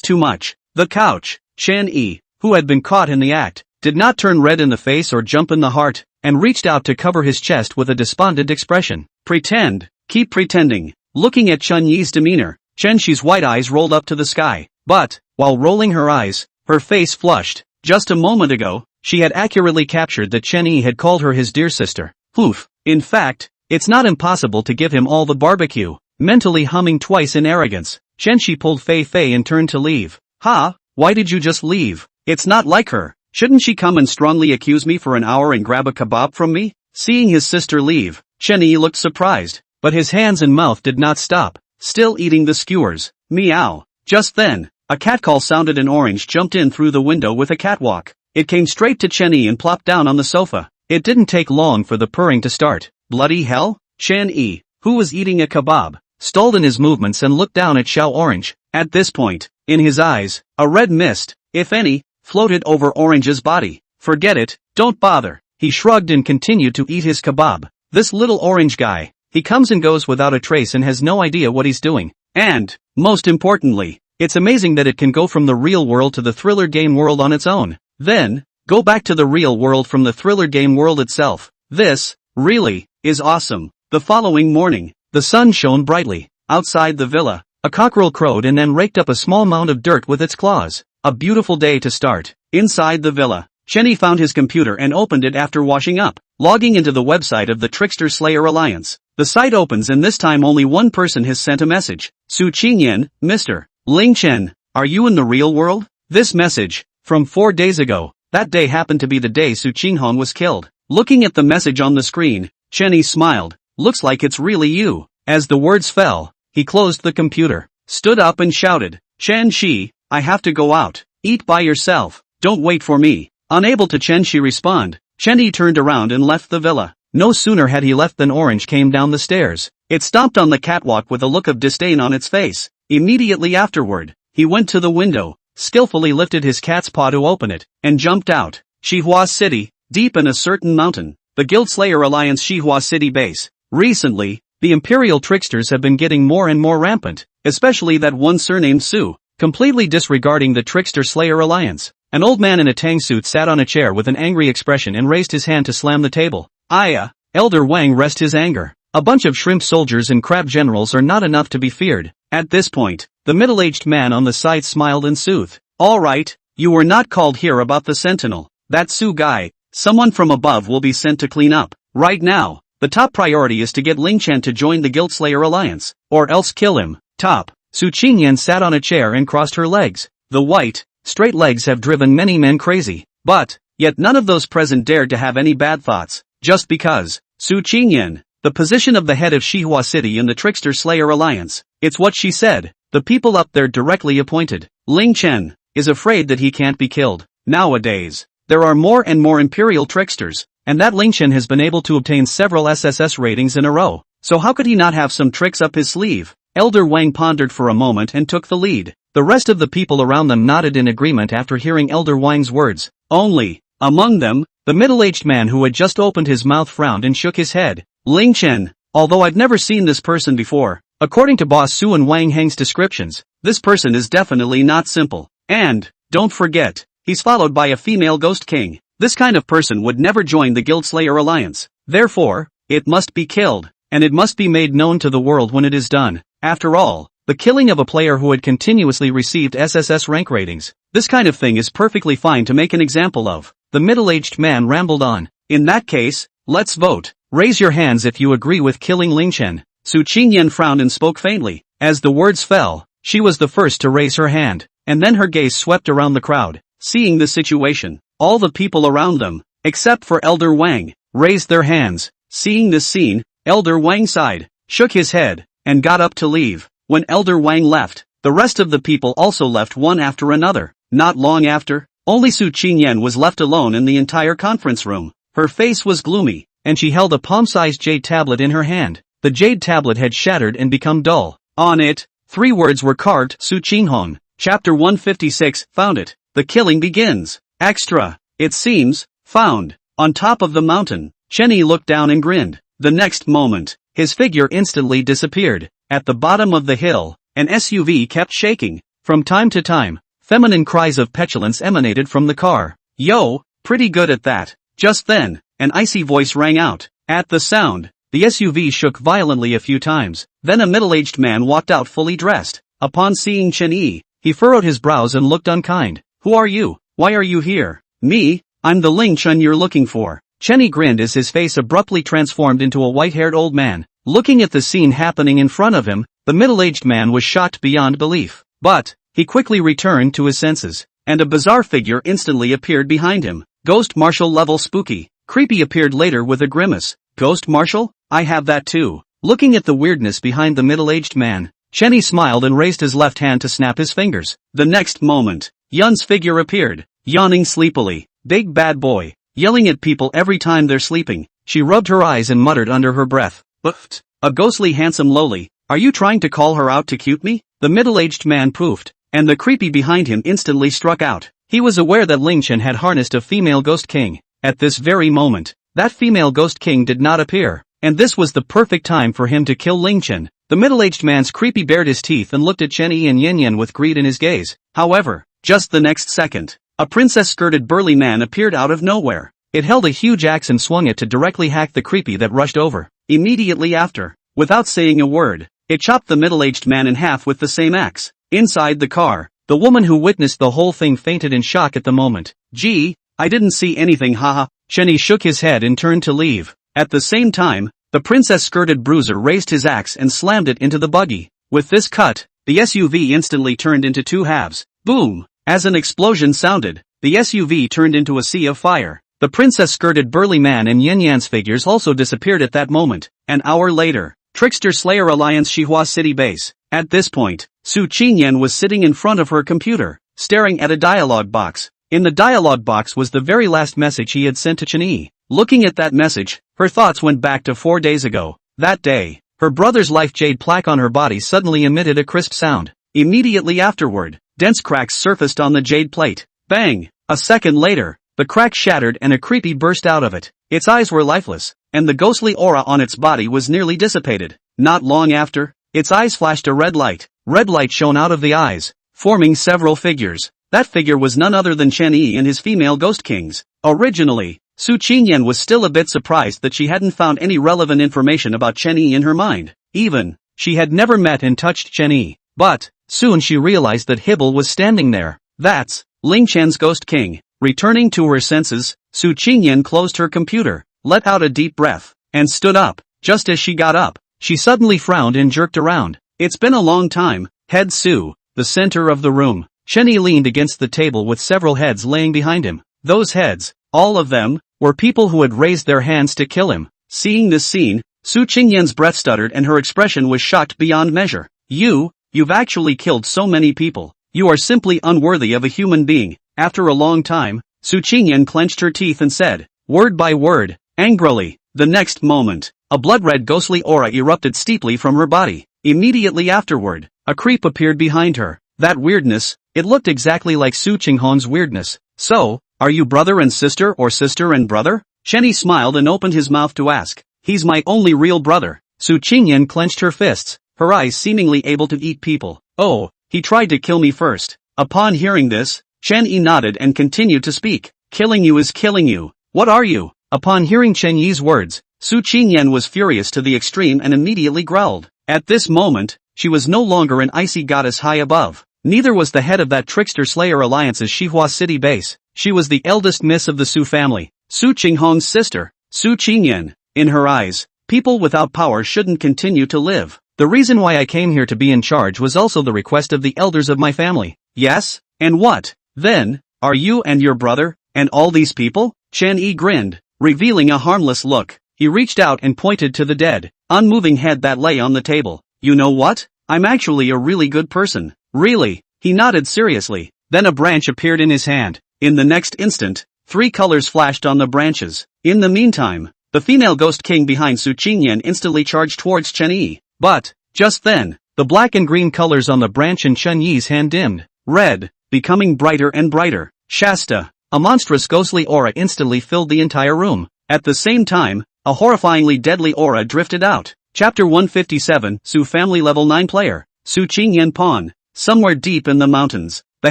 too much. The couch. Chen Yi, who had been caught in the act, did not turn red in the face or jump in the heart, and reached out to cover his chest with a despondent expression. Pretend. Keep pretending. Looking at Chen Yi's demeanor, Chen Shi's white eyes rolled up to the sky. But, while rolling her eyes, her face flushed. Just a moment ago, she had accurately captured that Chen Yi had called her his dear sister. Oof. In fact, it's not impossible to give him all the barbecue. Mentally humming twice in arrogance, Chen Shi pulled Fei Fei and turned to leave. Ha, why did you just leave? It's not like her. Shouldn't she come and strongly accuse me for an hour and grab a kebab from me? Seeing his sister leave, Chen Yi looked surprised, but his hands and mouth did not stop, still eating the skewers. Meow. Just then, a catcall sounded and Orange jumped in through the window with a catwalk. It came straight to Chen-Yi and plopped down on the sofa. It didn't take long for the purring to start. Bloody hell? Chen-Yi, who was eating a kebab, stalled in his movements and looked down at Xiao Orange. At this point, in his eyes, a red mist, if any, floated over Orange's body. Forget it, don't bother. He shrugged and continued to eat his kebab. This little Orange guy, he comes and goes without a trace and has no idea what he's doing. And, most importantly, it's amazing that it can go from the real world to the thriller game world on its own. Then, go back to the real world from the thriller game world itself. This, really, is awesome. The following morning, the sun shone brightly. Outside the villa, a cockerel crowed and then raked up a small mound of dirt with its claws. A beautiful day to start. Inside the villa, Chen-Yi found his computer and opened it after washing up, logging into the website of the Trickster Slayer Alliance. The site opens and this time only one person has sent a message. Su Qingyan, Mr. Ling Chen, are you in the real world? This message, from 4 days ago, that day happened to be the day Su Qinghong was killed. Looking at the message on the screen, Chen-Yi smiled. Looks like it's really you. As the words fell, he closed the computer, stood up and shouted, Chen-Shi, I have to go out. Eat by yourself. Don't wait for me. Unable to Chen-Shi respond, Chen-Yi turned around and left the villa. No sooner had he left than Orange came down the stairs. It stopped on the catwalk with a look of disdain on its face. Immediately afterward, he went to the window, skillfully lifted his cat's paw to open it, and jumped out. Xihua City, deep in a certain mountain. The Guild Slayer Alliance Xihua City base. Recently, the Imperial Tricksters have been getting more and more rampant, especially that one surnamed Su. Completely disregarding the Trickster Slayer Alliance, an old man in a tang suit sat on a chair with an angry expression and raised his hand to slam the table. Elder Wang rest his anger. A bunch of shrimp soldiers and crab generals are not enough to be feared. At this point, the middle-aged man on the side smiled and soothed. Alright, you were not called here about the sentinel. That Su guy, someone from above will be sent to clean up. Right now, the top priority is to get Ling Chen to join the Guild Slayer Alliance, or else kill him. Top. Su Qingyan sat on a chair and crossed her legs. The white, straight legs have driven many men crazy. But, yet none of those present dared to have any bad thoughts, just because. Su Qingyan, the position of the head of Xihua City in the Trickster Slayer Alliance. It's what she said. The people up there directly appointed. Ling Chen is afraid that he can't be killed. Nowadays, there are more and more Imperial Tricksters, and that Ling Chen has been able to obtain several SSS ratings in a row. So how could he not have some tricks up his sleeve? Elder Wang pondered for a moment and took the lead. The rest of the people around them nodded in agreement after hearing Elder Wang's words. Only, among them, the middle-aged man who had just opened his mouth frowned and shook his head. Ling Chen, although I've never seen this person before, according to Boss Su and Wang Heng's descriptions, this person is definitely not simple. And, don't forget, he's followed by a female ghost king. This kind of person would never join the Guild Slayer Alliance. Therefore, it must be killed, and it must be made known to the world when it is done. After all, the killing of a player who had continuously received SSS rank ratings, this kind of thing is perfectly fine to make an example of. The middle-aged man rambled on. In that case, let's vote. Raise your hands if you agree with killing Ling Chen. Su Qingyan frowned and spoke faintly. As the words fell, she was the first to raise her hand, and then her gaze swept around the crowd. Seeing the situation, all the people around them, except for Elder Wang, raised their hands. Seeing this scene, Elder Wang sighed, shook his head, and got up to leave. When Elder Wang left, the rest of the people also left one after another. Not long after, only Su Qingyan was left alone in the entire conference room. Her face was gloomy, and she held a palm-sized jade tablet in her hand. The jade tablet had shattered and become dull. On it, 3 words were carved: Su Qinghong. Chapter 156, Found It. The killing begins. Extra. It seems, found. On top of the mountain, Chen-Yi looked down and grinned. The next moment, his figure instantly disappeared. At the bottom of the hill, an SUV kept shaking. From time to time, feminine cries of petulance emanated from the car. Yo, pretty good at that. Just then, an icy voice rang out. At the sound, the SUV shook violently a few times. Then a middle-aged man walked out fully dressed. Upon seeing Chen-Yi, he furrowed his brows and looked unkind. Who are you? Why are you here? Me? I'm the Ling Chen you're looking for. Chen-Yi grinned as his face abruptly transformed into a white-haired old man. Looking at the scene happening in front of him, the middle-aged man was shocked beyond belief. But, he quickly returned to his senses, and a bizarre figure instantly appeared behind him. Ghost Marshal level spooky. Creepy appeared later with a grimace. Ghost Marshal? I have that too. Looking at the weirdness behind the middle-aged man, Chenny smiled and raised his left hand to snap his fingers. The next moment, Yun's figure appeared, yawning sleepily. Big bad boy, yelling at people every time they're sleeping. She rubbed her eyes and muttered under her breath, "Oofed. A ghostly handsome lowly. Are you trying to call her out to cute me?" The middle-aged man poofed, and the creepy behind him instantly struck out. He was aware that Ling Chen had harnessed a female ghost king. At this very moment, that female ghost king did not appear, and this was the perfect time for him to kill Ling Chen. The middle-aged man's creepy bared his teeth and looked at Chen Yi and Yin Yin with greed in his gaze. However, just the next second, a princess-skirted burly man appeared out of nowhere. It held a huge axe and swung it to directly hack the creepy that rushed over. Immediately after, without saying a word, it chopped the middle-aged man in half with the same axe. Inside the car, the woman who witnessed the whole thing fainted in shock at the moment. "Gee, I didn't see anything, haha." Chenny shook his head and turned to leave. At the same time, the princess-skirted bruiser raised his axe and slammed it into the buggy. With this cut, the SUV instantly turned into two halves. Boom! As an explosion sounded, the SUV turned into a sea of fire. The princess-skirted burly man and Yin Yan's figures also disappeared at that moment. An hour later, Trickster Slayer Alliance Xihua City base. At this point, Su Qingyan was sitting in front of her computer, staring at a dialogue box. In the dialogue box was the very last message he had sent to Chen Yi. Looking at that message, her thoughts went back to 4 days ago. That day, her brother's life jade plaque on her body suddenly emitted a crisp sound. Immediately afterward, dense cracks surfaced on the jade plate. Bang! A second later, the crack shattered and a creepy burst out of it. Its eyes were lifeless, and the ghostly aura on its body was nearly dissipated. Not long after, its eyes flashed a red light. Red light shone out of the eyes, forming several figures. That figure was none other than Chen Yi and his female ghost kings. Originally, Su Qingyan was still a bit surprised that she hadn't found any relevant information about Chen Yi in her mind. Even, she had never met and touched Chen Yi. But, soon she realized that Hibble was standing there. That's Ling Chen's ghost king. Returning to her senses, Su Qingyan closed her computer, let out a deep breath, and stood up. Just as she got up, she suddenly frowned and jerked around. "It's been a long time, head Su." The center of the room, Chen Yi leaned against the table with several heads laying behind him. Those heads, all of them, were people who had raised their hands to kill him. Seeing this scene, Su Qingyan's breath stuttered and her expression was shocked beyond measure. You've actually killed so many people. You are simply unworthy of a human being." After a long time, Su Qingyan clenched her teeth and said, word by word, angrily. The next moment, a blood-red ghostly aura erupted steeply from her body. Immediately afterward, a creep appeared behind her. That weirdness, it looked exactly like Su Qinghong's weirdness. "So, are you brother and sister or sister and brother?" Chenny smiled and opened his mouth to ask. "He's my only real brother." Su Qingyan clenched her fists, her eyes seemingly able to eat people. "Oh, he tried to kill me first." Upon hearing this, Chen Yi nodded and continued to speak. "Killing you is killing you. What are you?" Upon hearing Chen Yi's words, Su Qingyan was furious to the extreme and immediately growled. At this moment, she was no longer an icy goddess high above. Neither was the head of that Trickster Slayer Alliance's Xihua City base. She was the eldest miss of the Su family, Su Qinghong's sister, Su Qingyan. In her eyes, people without power shouldn't continue to live. "The reason why I came here to be in charge was also the request of the elders of my family." "Yes? And what, then, are you and your brother, and all these people?" Chen Yi grinned, revealing a harmless look. He reached out and pointed to the dead, unmoving head that lay on the table. "You know what? I'm actually a really good person." "Really?" He nodded seriously. Then a branch appeared in his hand. In the next instant, 3 colors flashed on the branches. In the meantime, the female ghost king behind Su Qingyan instantly charged towards Chen Yi. But, just then, the black and green colors on the branch in Chen Yi's hand dimmed. Red, becoming brighter and brighter. Shasta, a monstrous ghostly aura instantly filled the entire room. At the same time, a horrifyingly deadly aura drifted out. Chapter 157, Su Family Level 9 Player, Su Qingyan Pawn. Somewhere deep in the mountains, the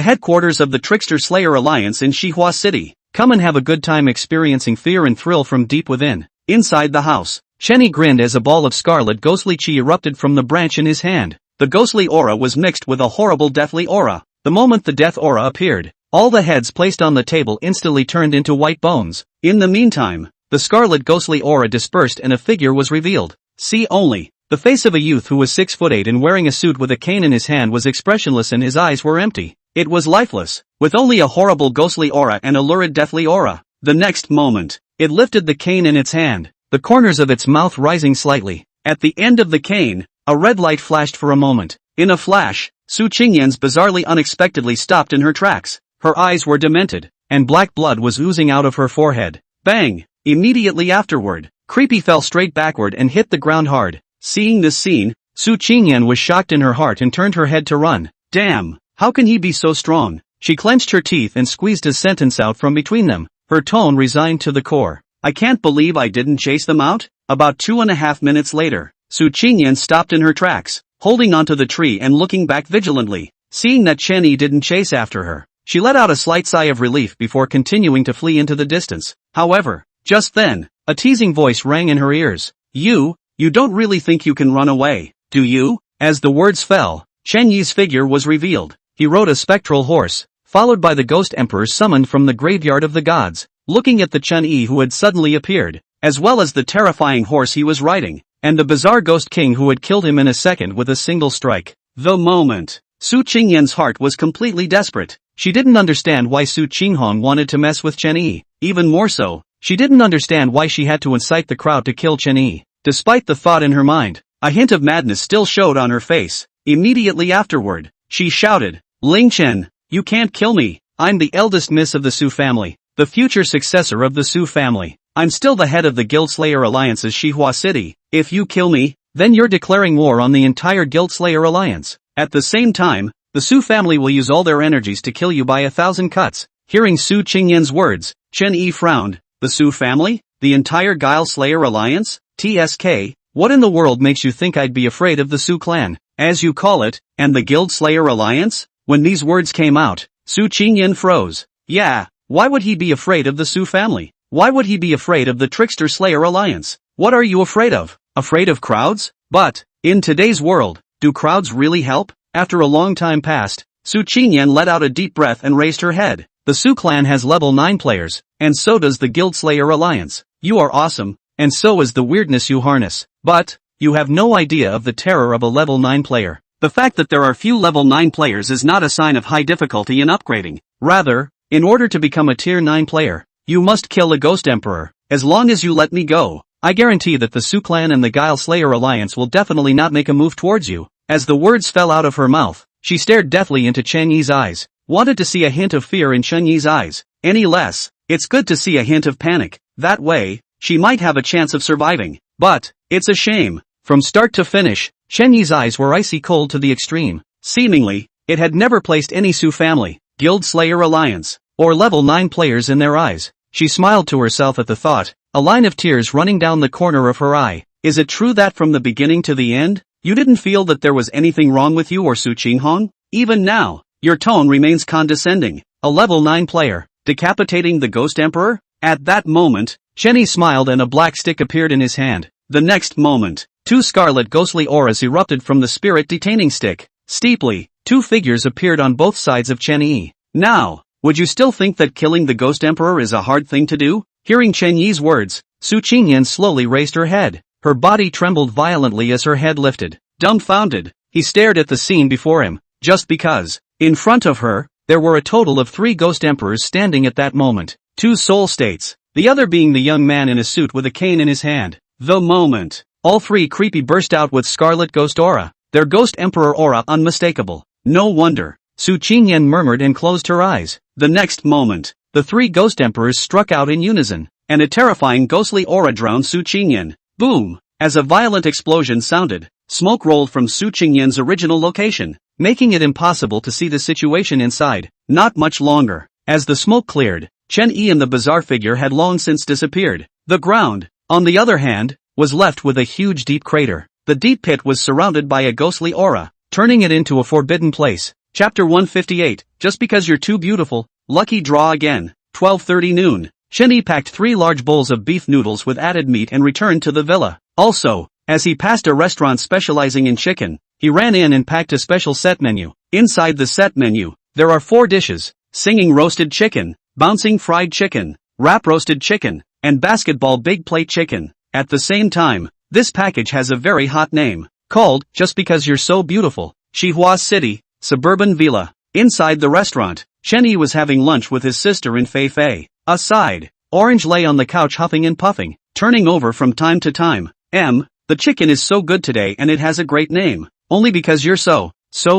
headquarters of the Trickster Slayer Alliance in Xihua City. Come and have a good time experiencing fear and thrill from deep within. Inside the house, Chen Yi grinned as a ball of scarlet ghostly chi erupted from the branch in his hand. The ghostly aura was mixed with a horrible deathly aura. The moment the death aura appeared, all the heads placed on the table instantly turned into white bones. In the meantime, the scarlet ghostly aura dispersed and a figure was revealed. See only. The face of a youth who was 6'8" and wearing a suit with a cane in his hand was expressionless and his eyes were empty. It was lifeless, with only a horrible ghostly aura and a lurid deathly aura. The next moment, it lifted the cane in its hand, the corners of its mouth rising slightly, At the end of the cane, a red light flashed for a moment. In a flash, Su Qingyan's bizarrely unexpectedly stopped in her tracks. Her eyes were demented, and black blood was oozing out of her forehead. Bang! Immediately afterward, Creepy fell straight backward and hit the ground hard. Seeing this scene, Su Qingyan was shocked in her heart and turned her head to run. Damn! How can he be so strong? She clenched her teeth and squeezed a sentence out from between them, her tone resigned to the core. I can't believe I didn't chase them out? About 2.5 minutes later, Su Qingyan stopped in her tracks, holding onto the tree and looking back vigilantly. Seeing that Chen Yi didn't chase after her, she let out a slight sigh of relief before continuing to flee into the distance. However, just then, a teasing voice rang in her ears. You don't really think you can run away, do you? As the words fell, Chen Yi's figure was revealed. He rode a spectral horse, followed by the ghost emperor summoned from the graveyard of the gods. Looking at the Chen Yi who had suddenly appeared, as well as the terrifying horse he was riding, and the bizarre ghost king who had killed him in a second with a single strike. The moment, Su Qingyan's heart was completely desperate. She didn't understand why Su Qinghong wanted to mess with Chen Yi. Even more so, she didn't understand why she had to incite the crowd to kill Chen Yi. Despite the thought in her mind, a hint of madness still showed on her face. Immediately afterward, she shouted, Ling Chen, you can't kill me. I'm the eldest miss of the Su family, the future successor of the Su family. I'm still the head of the Guild Slayer Alliance's Shihua City. If you kill me, then you're declaring war on the entire Guild Slayer Alliance. At the same time, the Su family will use all their energies to kill you by 1,000 cuts. Hearing Su Qingyan's words, Chen Yi frowned. The Su family? The entire Guild Slayer Alliance? TSK? What in the world makes you think I'd be afraid of the Su clan, as you call it, and the Guild Slayer Alliance? When these words came out, Su Qingyan froze. Yeah, why would he be afraid of the Su family? Why would he be afraid of the Trickster Slayer Alliance? What are you afraid of? Afraid of crowds? But, in today's world, do crowds really help? After a long time passed, Su Qingyan let out a deep breath and raised her head. The Su clan has level 9 players, and so does the Guild Slayer Alliance. You are awesome, and so is the weirdness you harness. But, you have no idea of the terror of a level 9 player. The fact that there are few level 9 players is not a sign of high difficulty in upgrading. Rather, in order to become a tier 9 player, you must kill a Ghost Emperor. As long as you let me go, I guarantee that the Su clan and the Guile Slayer Alliance will definitely not make a move towards you. As the words fell out of her mouth, she stared deathly into Chen Yi's eyes. Wanted to see a hint of fear in Chen Yi's eyes. Any less, it's good to see a hint of panic. That way, she might have a chance of surviving. But, it's a shame. From start to finish, Chen Yi's eyes were icy cold to the extreme. Seemingly, it had never placed any Su family, Guild Slayer Alliance, or level 9 players in their eyes. She smiled to herself at the thought, a line of tears running down the corner of her eye. Is it true that from the beginning to the end, you didn't feel that there was anything wrong with you or Su Qinghong? Even now, your tone remains condescending. A level 9 player, decapitating the Ghost Emperor? At that moment, Chen Yi smiled and a black stick appeared in his hand. The next moment, 2 scarlet ghostly auras erupted from the spirit detaining stick. Steeply, 2 figures appeared on both sides of Chen Yi. Now, would you still think that killing the Ghost Emperor is a hard thing to do? Hearing Chen Yi's words, Su Qingyan slowly raised her head. Her body trembled violently as her head lifted. Dumbfounded, he stared at the scene before him, just because, in front of her, there were a total of 3 Ghost Emperors standing at that moment. 2 soul states, the other being the young man in a suit with a cane in his hand. The moment, all 3 creepy burst out with scarlet ghost aura, their Ghost Emperor aura unmistakable. No wonder, Su Qingyan murmured and closed her eyes. The next moment, the 3 Ghost Emperors struck out in unison, and a terrifying ghostly aura drowned Su Qingyan. Boom! As a violent explosion sounded, smoke rolled from Su Qingyan's original location, making it impossible to see the situation inside. Not much longer. As the smoke cleared, Chen Yi and the bizarre figure had long since disappeared. The ground, on the other hand, was left with a huge deep crater. The deep pit was surrounded by a ghostly aura, turning it into a forbidden place. Chapter 158, Just because you're too beautiful, lucky draw again. 12:30 noon. Chen Yi packed 3 large bowls of beef noodles with added meat and returned to the villa. Also, as he passed a restaurant specializing in chicken, he ran in and packed a special set menu. Inside the set menu, there are 4 dishes: singing roasted chicken, bouncing fried chicken, wrap roasted chicken, and basketball big plate chicken. At the same time, this package has a very hot name, called Just Because You're So Beautiful, Shihua City, Suburban Villa. Inside the restaurant, Chen Yi was having lunch with his sister in Fei Fei. Aside, Orange lay on the couch huffing and puffing, turning over from time to time. The chicken is so good today and it has a great name. Only because you're so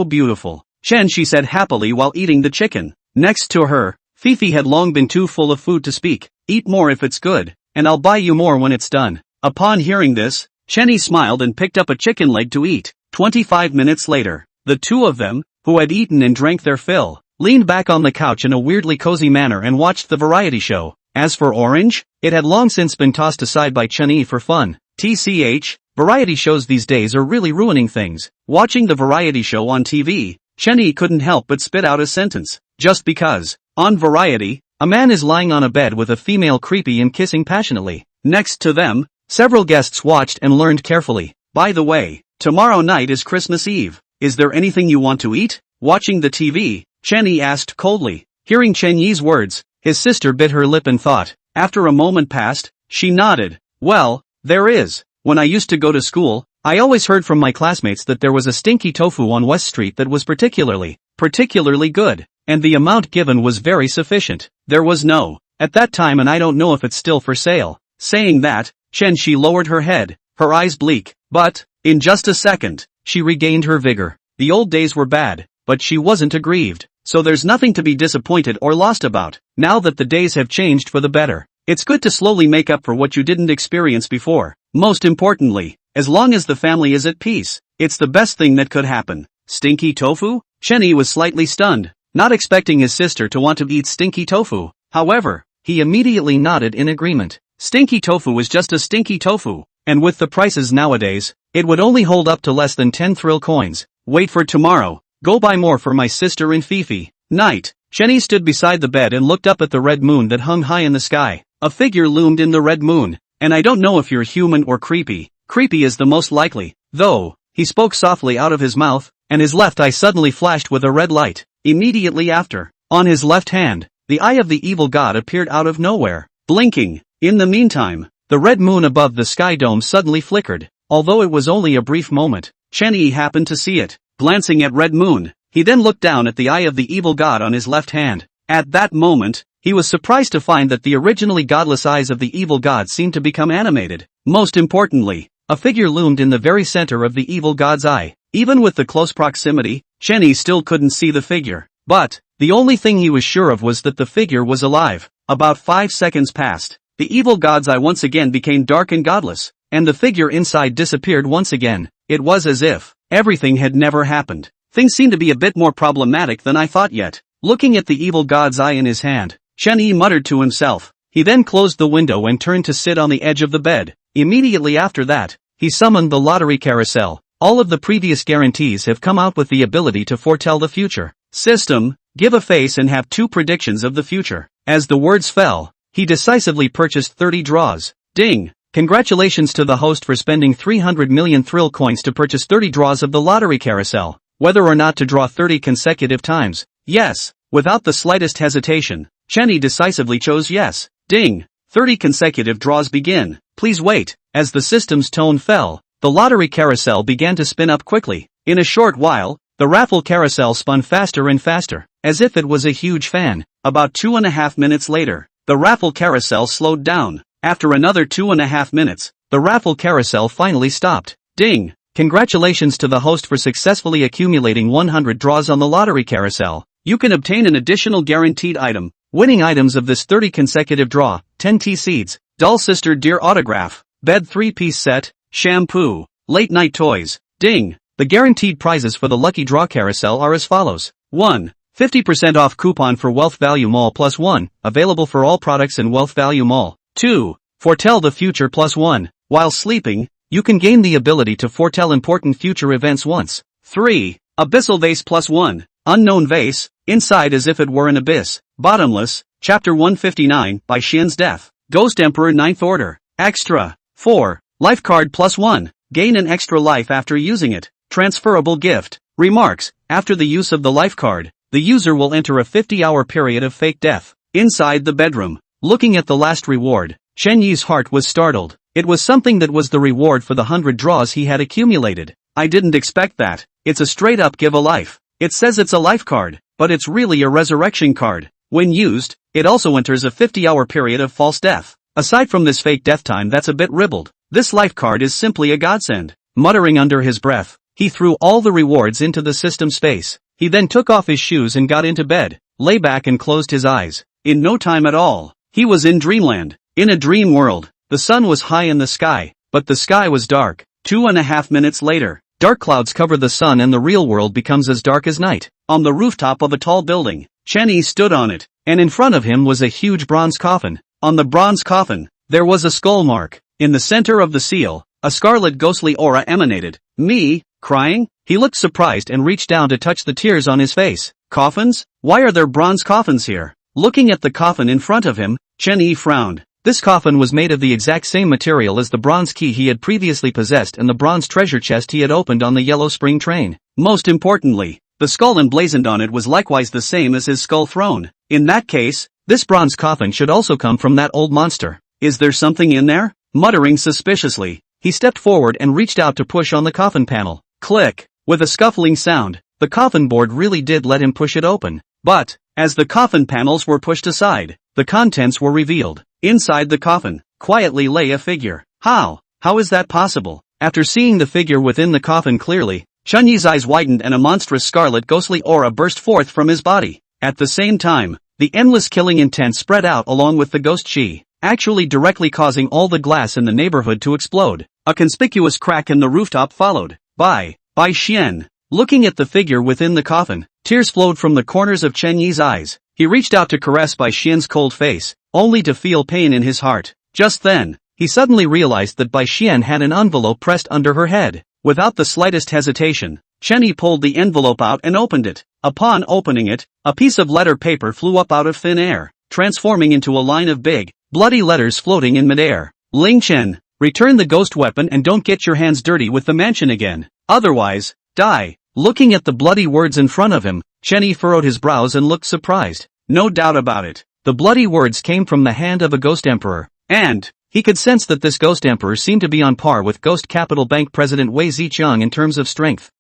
beautiful. Chen, she said happily while eating the chicken. Next to her, Fifi had long been too full of food to speak. Eat more if it's good, and I'll buy you more when it's done. Upon hearing this, Chenny smiled and picked up a chicken leg to eat. 25 minutes later, the two of them, who had eaten and drank their fill, leaned back on the couch in a weirdly cozy manner and watched the variety show. As for Orange, it had long since been tossed aside by Chenny for fun. TCH, variety shows these days are really ruining things. Watching the variety show on TV, Chenny couldn't help but spit out a sentence. Just because. On Variety, a man is lying on a bed with a female creepy and kissing passionately. Next to them, several guests watched and learned carefully. By the way, tomorrow night is Christmas Eve. Is there anything you want to eat? Watching the TV, Chenny asked coldly. Hearing Chen Yi's words, his sister bit her lip and thought. After a moment passed, she nodded. Well, there is. When I used to go to school, I always heard from my classmates that there was a stinky tofu on West Street that was particularly good, and the amount given was very sufficient. There was no, at that time, and I don't know if it's still for sale. Saying that, Chen she lowered her head, her eyes bleak, but, in just a second, she regained her vigor. The old days were bad, but she wasn't aggrieved, so there's nothing to be disappointed or lost about, now that the days have changed for the better. It's good to slowly make up for what you didn't experience before. Most importantly, as long as the family is at peace, it's the best thing that could happen. Stinky tofu? Chenny was slightly stunned, not expecting his sister to want to eat stinky tofu. However, he immediately nodded in agreement. Stinky tofu is just a stinky tofu, and with the prices nowadays, it would only hold up to less than 10 thrill coins. Wait for tomorrow. Go buy more for my sister and Fifi. Night. Chenny stood beside the bed and looked up at the red moon that hung high in the sky. A figure loomed in the red moon, and I don't know if you're human or creepy. Creepy is the most likely, though. He spoke softly out of his mouth, and his left eye suddenly flashed with a red light. Immediately after, on his left hand, the eye of the evil god appeared out of nowhere, blinking. In the meantime, the red moon above the sky dome suddenly flickered. Although it was only a brief moment, Chenny happened to see it. Glancing at red moon, he then looked down at the eye of the evil god on his left hand. At that moment, he was surprised to find that the originally godless eyes of the evil god seemed to become animated. Most importantly, a figure loomed in the very center of the evil god's eye. Even with the close proximity, Chenny still couldn't see the figure. But, the only thing he was sure of was that the figure was alive. About 5 seconds passed. The evil god's eye once again became dark and godless, and the figure inside disappeared once again. It was as if everything had never happened. Things seem to be a bit more problematic than I thought yet. Looking at the evil god's eye in his hand, Chenny muttered to himself. He then closed the window and turned to sit on the edge of the bed. Immediately after that, he summoned the lottery carousel. All of the previous guarantees have come out with the ability to foretell the future. System, give a face and have 2 predictions of the future. As the words fell, he decisively purchased 30 draws. Ding! Congratulations to the host for spending 300 million thrill coins to purchase 30 draws of the lottery carousel. Whether or not to draw 30 consecutive times. Yes. Without the slightest hesitation, Chenny decisively chose yes. Ding! 30 consecutive draws begin. Please wait. As the system's tone fell, the lottery carousel began to spin up quickly. In a short while, the raffle carousel spun faster and faster, as if it was a huge fan. About 2.5 minutes later, the raffle carousel slowed down. After another 2.5 minutes, the raffle carousel finally stopped. Ding! Congratulations to the host for successfully accumulating 100 draws on the lottery carousel. You can obtain an additional guaranteed item. Winning items of this 30 consecutive draw: 10 tea seeds, doll sister dear autograph, bed 3-piece set, shampoo, late night toys. Ding! The guaranteed prizes for the lucky draw carousel are as follows. 1. 50% off coupon for Wealth Value Mall plus 1, available for all products in Wealth Value Mall. 2. Foretell the future plus 1. While sleeping, you can gain the ability to foretell important future events once. 3. Abyssal vase plus 1. Unknown vase, inside as if it were an abyss. Bottomless, Chapter 159, by Xian's death. Ghost Emperor 9th Order. Extra. 4. Life card plus 1. Gain an extra life after using it. Transferable gift. Remarks. After the use of the life card, the user will enter a 50-hour period of fake death. Inside the bedroom. Looking at the last reward, Chen Yi's heart was startled. It was something that was the reward for the 100 draws he had accumulated. I didn't expect that. It's a straight-up give a life. It says it's a life card, but it's really a resurrection card. When used, it also enters a 50-hour period of false death. Aside from this fake death time that's a bit ribald, This life card is simply a godsend. Muttering under his breath, he threw all the rewards into the system space. He then took off his shoes and got into bed, lay back and closed his eyes. In no time at all, he was in dreamland. In a dream world, the sun was high in the sky, but the sky was dark. 2.5 minutes later, dark clouds cover the sun and the real world becomes as dark as night. On the rooftop of a tall building, Chenny stood on it, and in front of him was a huge bronze coffin. On the bronze coffin, there was a skull mark. In the center of the seal, a scarlet ghostly aura emanated. Me? Crying? He looked surprised and reached down to touch the tears on his face. Coffins? Why are there bronze coffins here? Looking at the coffin in front of him, Chenny frowned. This coffin was made of the exact same material as the bronze key he had previously possessed and the bronze treasure chest he had opened on the Yellow Spring train. Most importantly, the skull emblazoned on it was likewise the same as his skull throne. In that case, this bronze coffin should also come from that old monster. Is there something in there? Muttering suspiciously, he stepped forward and reached out to push on the coffin panel. Click! With a scuffling sound, the coffin board really did let him push it open. But, as the coffin panels were pushed aside, the contents were revealed. Inside the coffin, quietly lay a figure. How is that possible? After seeing the figure within the coffin clearly, Chunyi's eyes widened and a monstrous scarlet ghostly aura burst forth from his body. At the same time, the endless killing intent spread out along with the ghost chi, actually directly causing all the glass in the neighborhood to explode. A conspicuous crack in the rooftop followed. By Xian. Looking at the figure within the coffin, tears flowed from the corners of Chen Yi's eyes. He reached out to caress Bai Xian's cold face, only to feel pain in his heart. Just then, he suddenly realized that Bai Xian had an envelope pressed under her head. Without the slightest hesitation, Chen Yi pulled the envelope out and opened it. Upon opening it, a piece of letter paper flew up out of thin air, transforming into a line of big, bloody letters floating in midair. Ling Chen, return the ghost weapon and don't get your hands dirty with the mansion again. Otherwise, die. Looking at the bloody words in front of him, Chen Yi furrowed his brows and looked surprised. No doubt about it. The bloody words came from the hand of a ghost emperor, and he could sense that this ghost emperor seemed to be on par with Ghost Capital Bank President Wei Zicheng in terms of strength.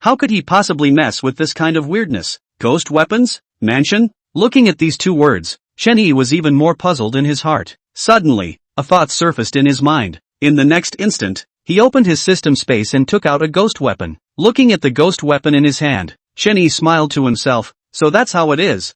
How could he possibly mess with this kind of weirdness? Ghost weapons? Mansion? Looking at these two words, Chen Yi was even more puzzled in his heart. Suddenly, a thought surfaced in his mind. In the next instant, he opened his system space and took out a ghost weapon. Looking at the ghost weapon in his hand, Chen Yi smiled to himself. So that's how it is.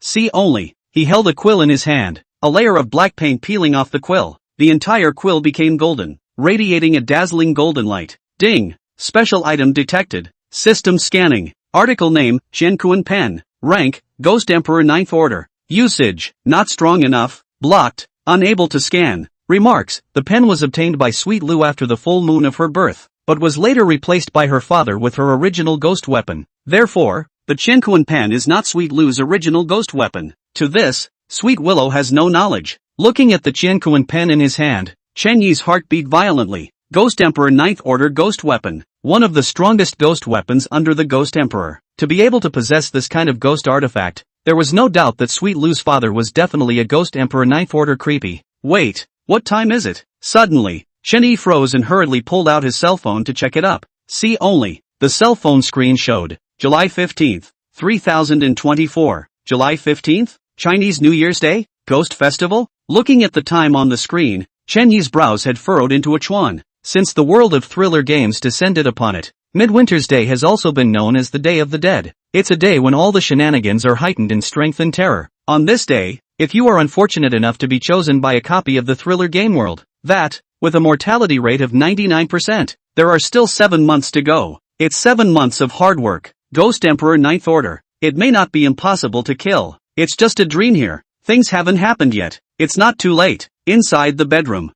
See only. He held a quill in his hand, a layer of black paint peeling off the quill. The entire quill became golden, radiating a dazzling golden light. Ding! Special item detected. System scanning. Article name, Qiankuan Pen. Rank, Ghost Emperor 9th Order. Usage, not strong enough. Blocked, unable to scan. Remarks, the pen was obtained by Sweet Lu after the full moon of her birth, but was later replaced by her father with her original ghost weapon. Therefore, the Qiankuan Pen is not Sweet Lu's original ghost weapon. To this, Sweet Willow has no knowledge. Looking at the Qiankuan Pen in his hand, Chen Yi's heart beat violently. Ghost Emperor 9th Order Ghost Weapon. One of the strongest ghost weapons under the Ghost Emperor. To be able to possess this kind of ghost artifact, there was no doubt that Sweet Lu's father was definitely a Ghost Emperor 9th Order creepy. Wait, what time is it? Suddenly, Chen Yi froze and hurriedly pulled out his cell phone to check it up. See only. The cell phone screen showed July 15th, 3024. July 15th? Chinese New Year's Day? Ghost Festival? Looking at the time on the screen, Chen Yi's brows had furrowed into a chuan. Since the world of thriller games descended upon it, Midwinter's Day has also been known as the Day of the Dead. It's a day when all the shenanigans are heightened in strength and terror. On this day, if you are unfortunate enough to be chosen by a copy of the thriller game world, that, with a mortality rate of 99%, there are still 7 months to go. It's 7 months of hard work. Ghost Emperor 9th Order. It may not be impossible to kill. It's just a dream here. Things haven't happened yet. It's not too late. Inside the bedroom.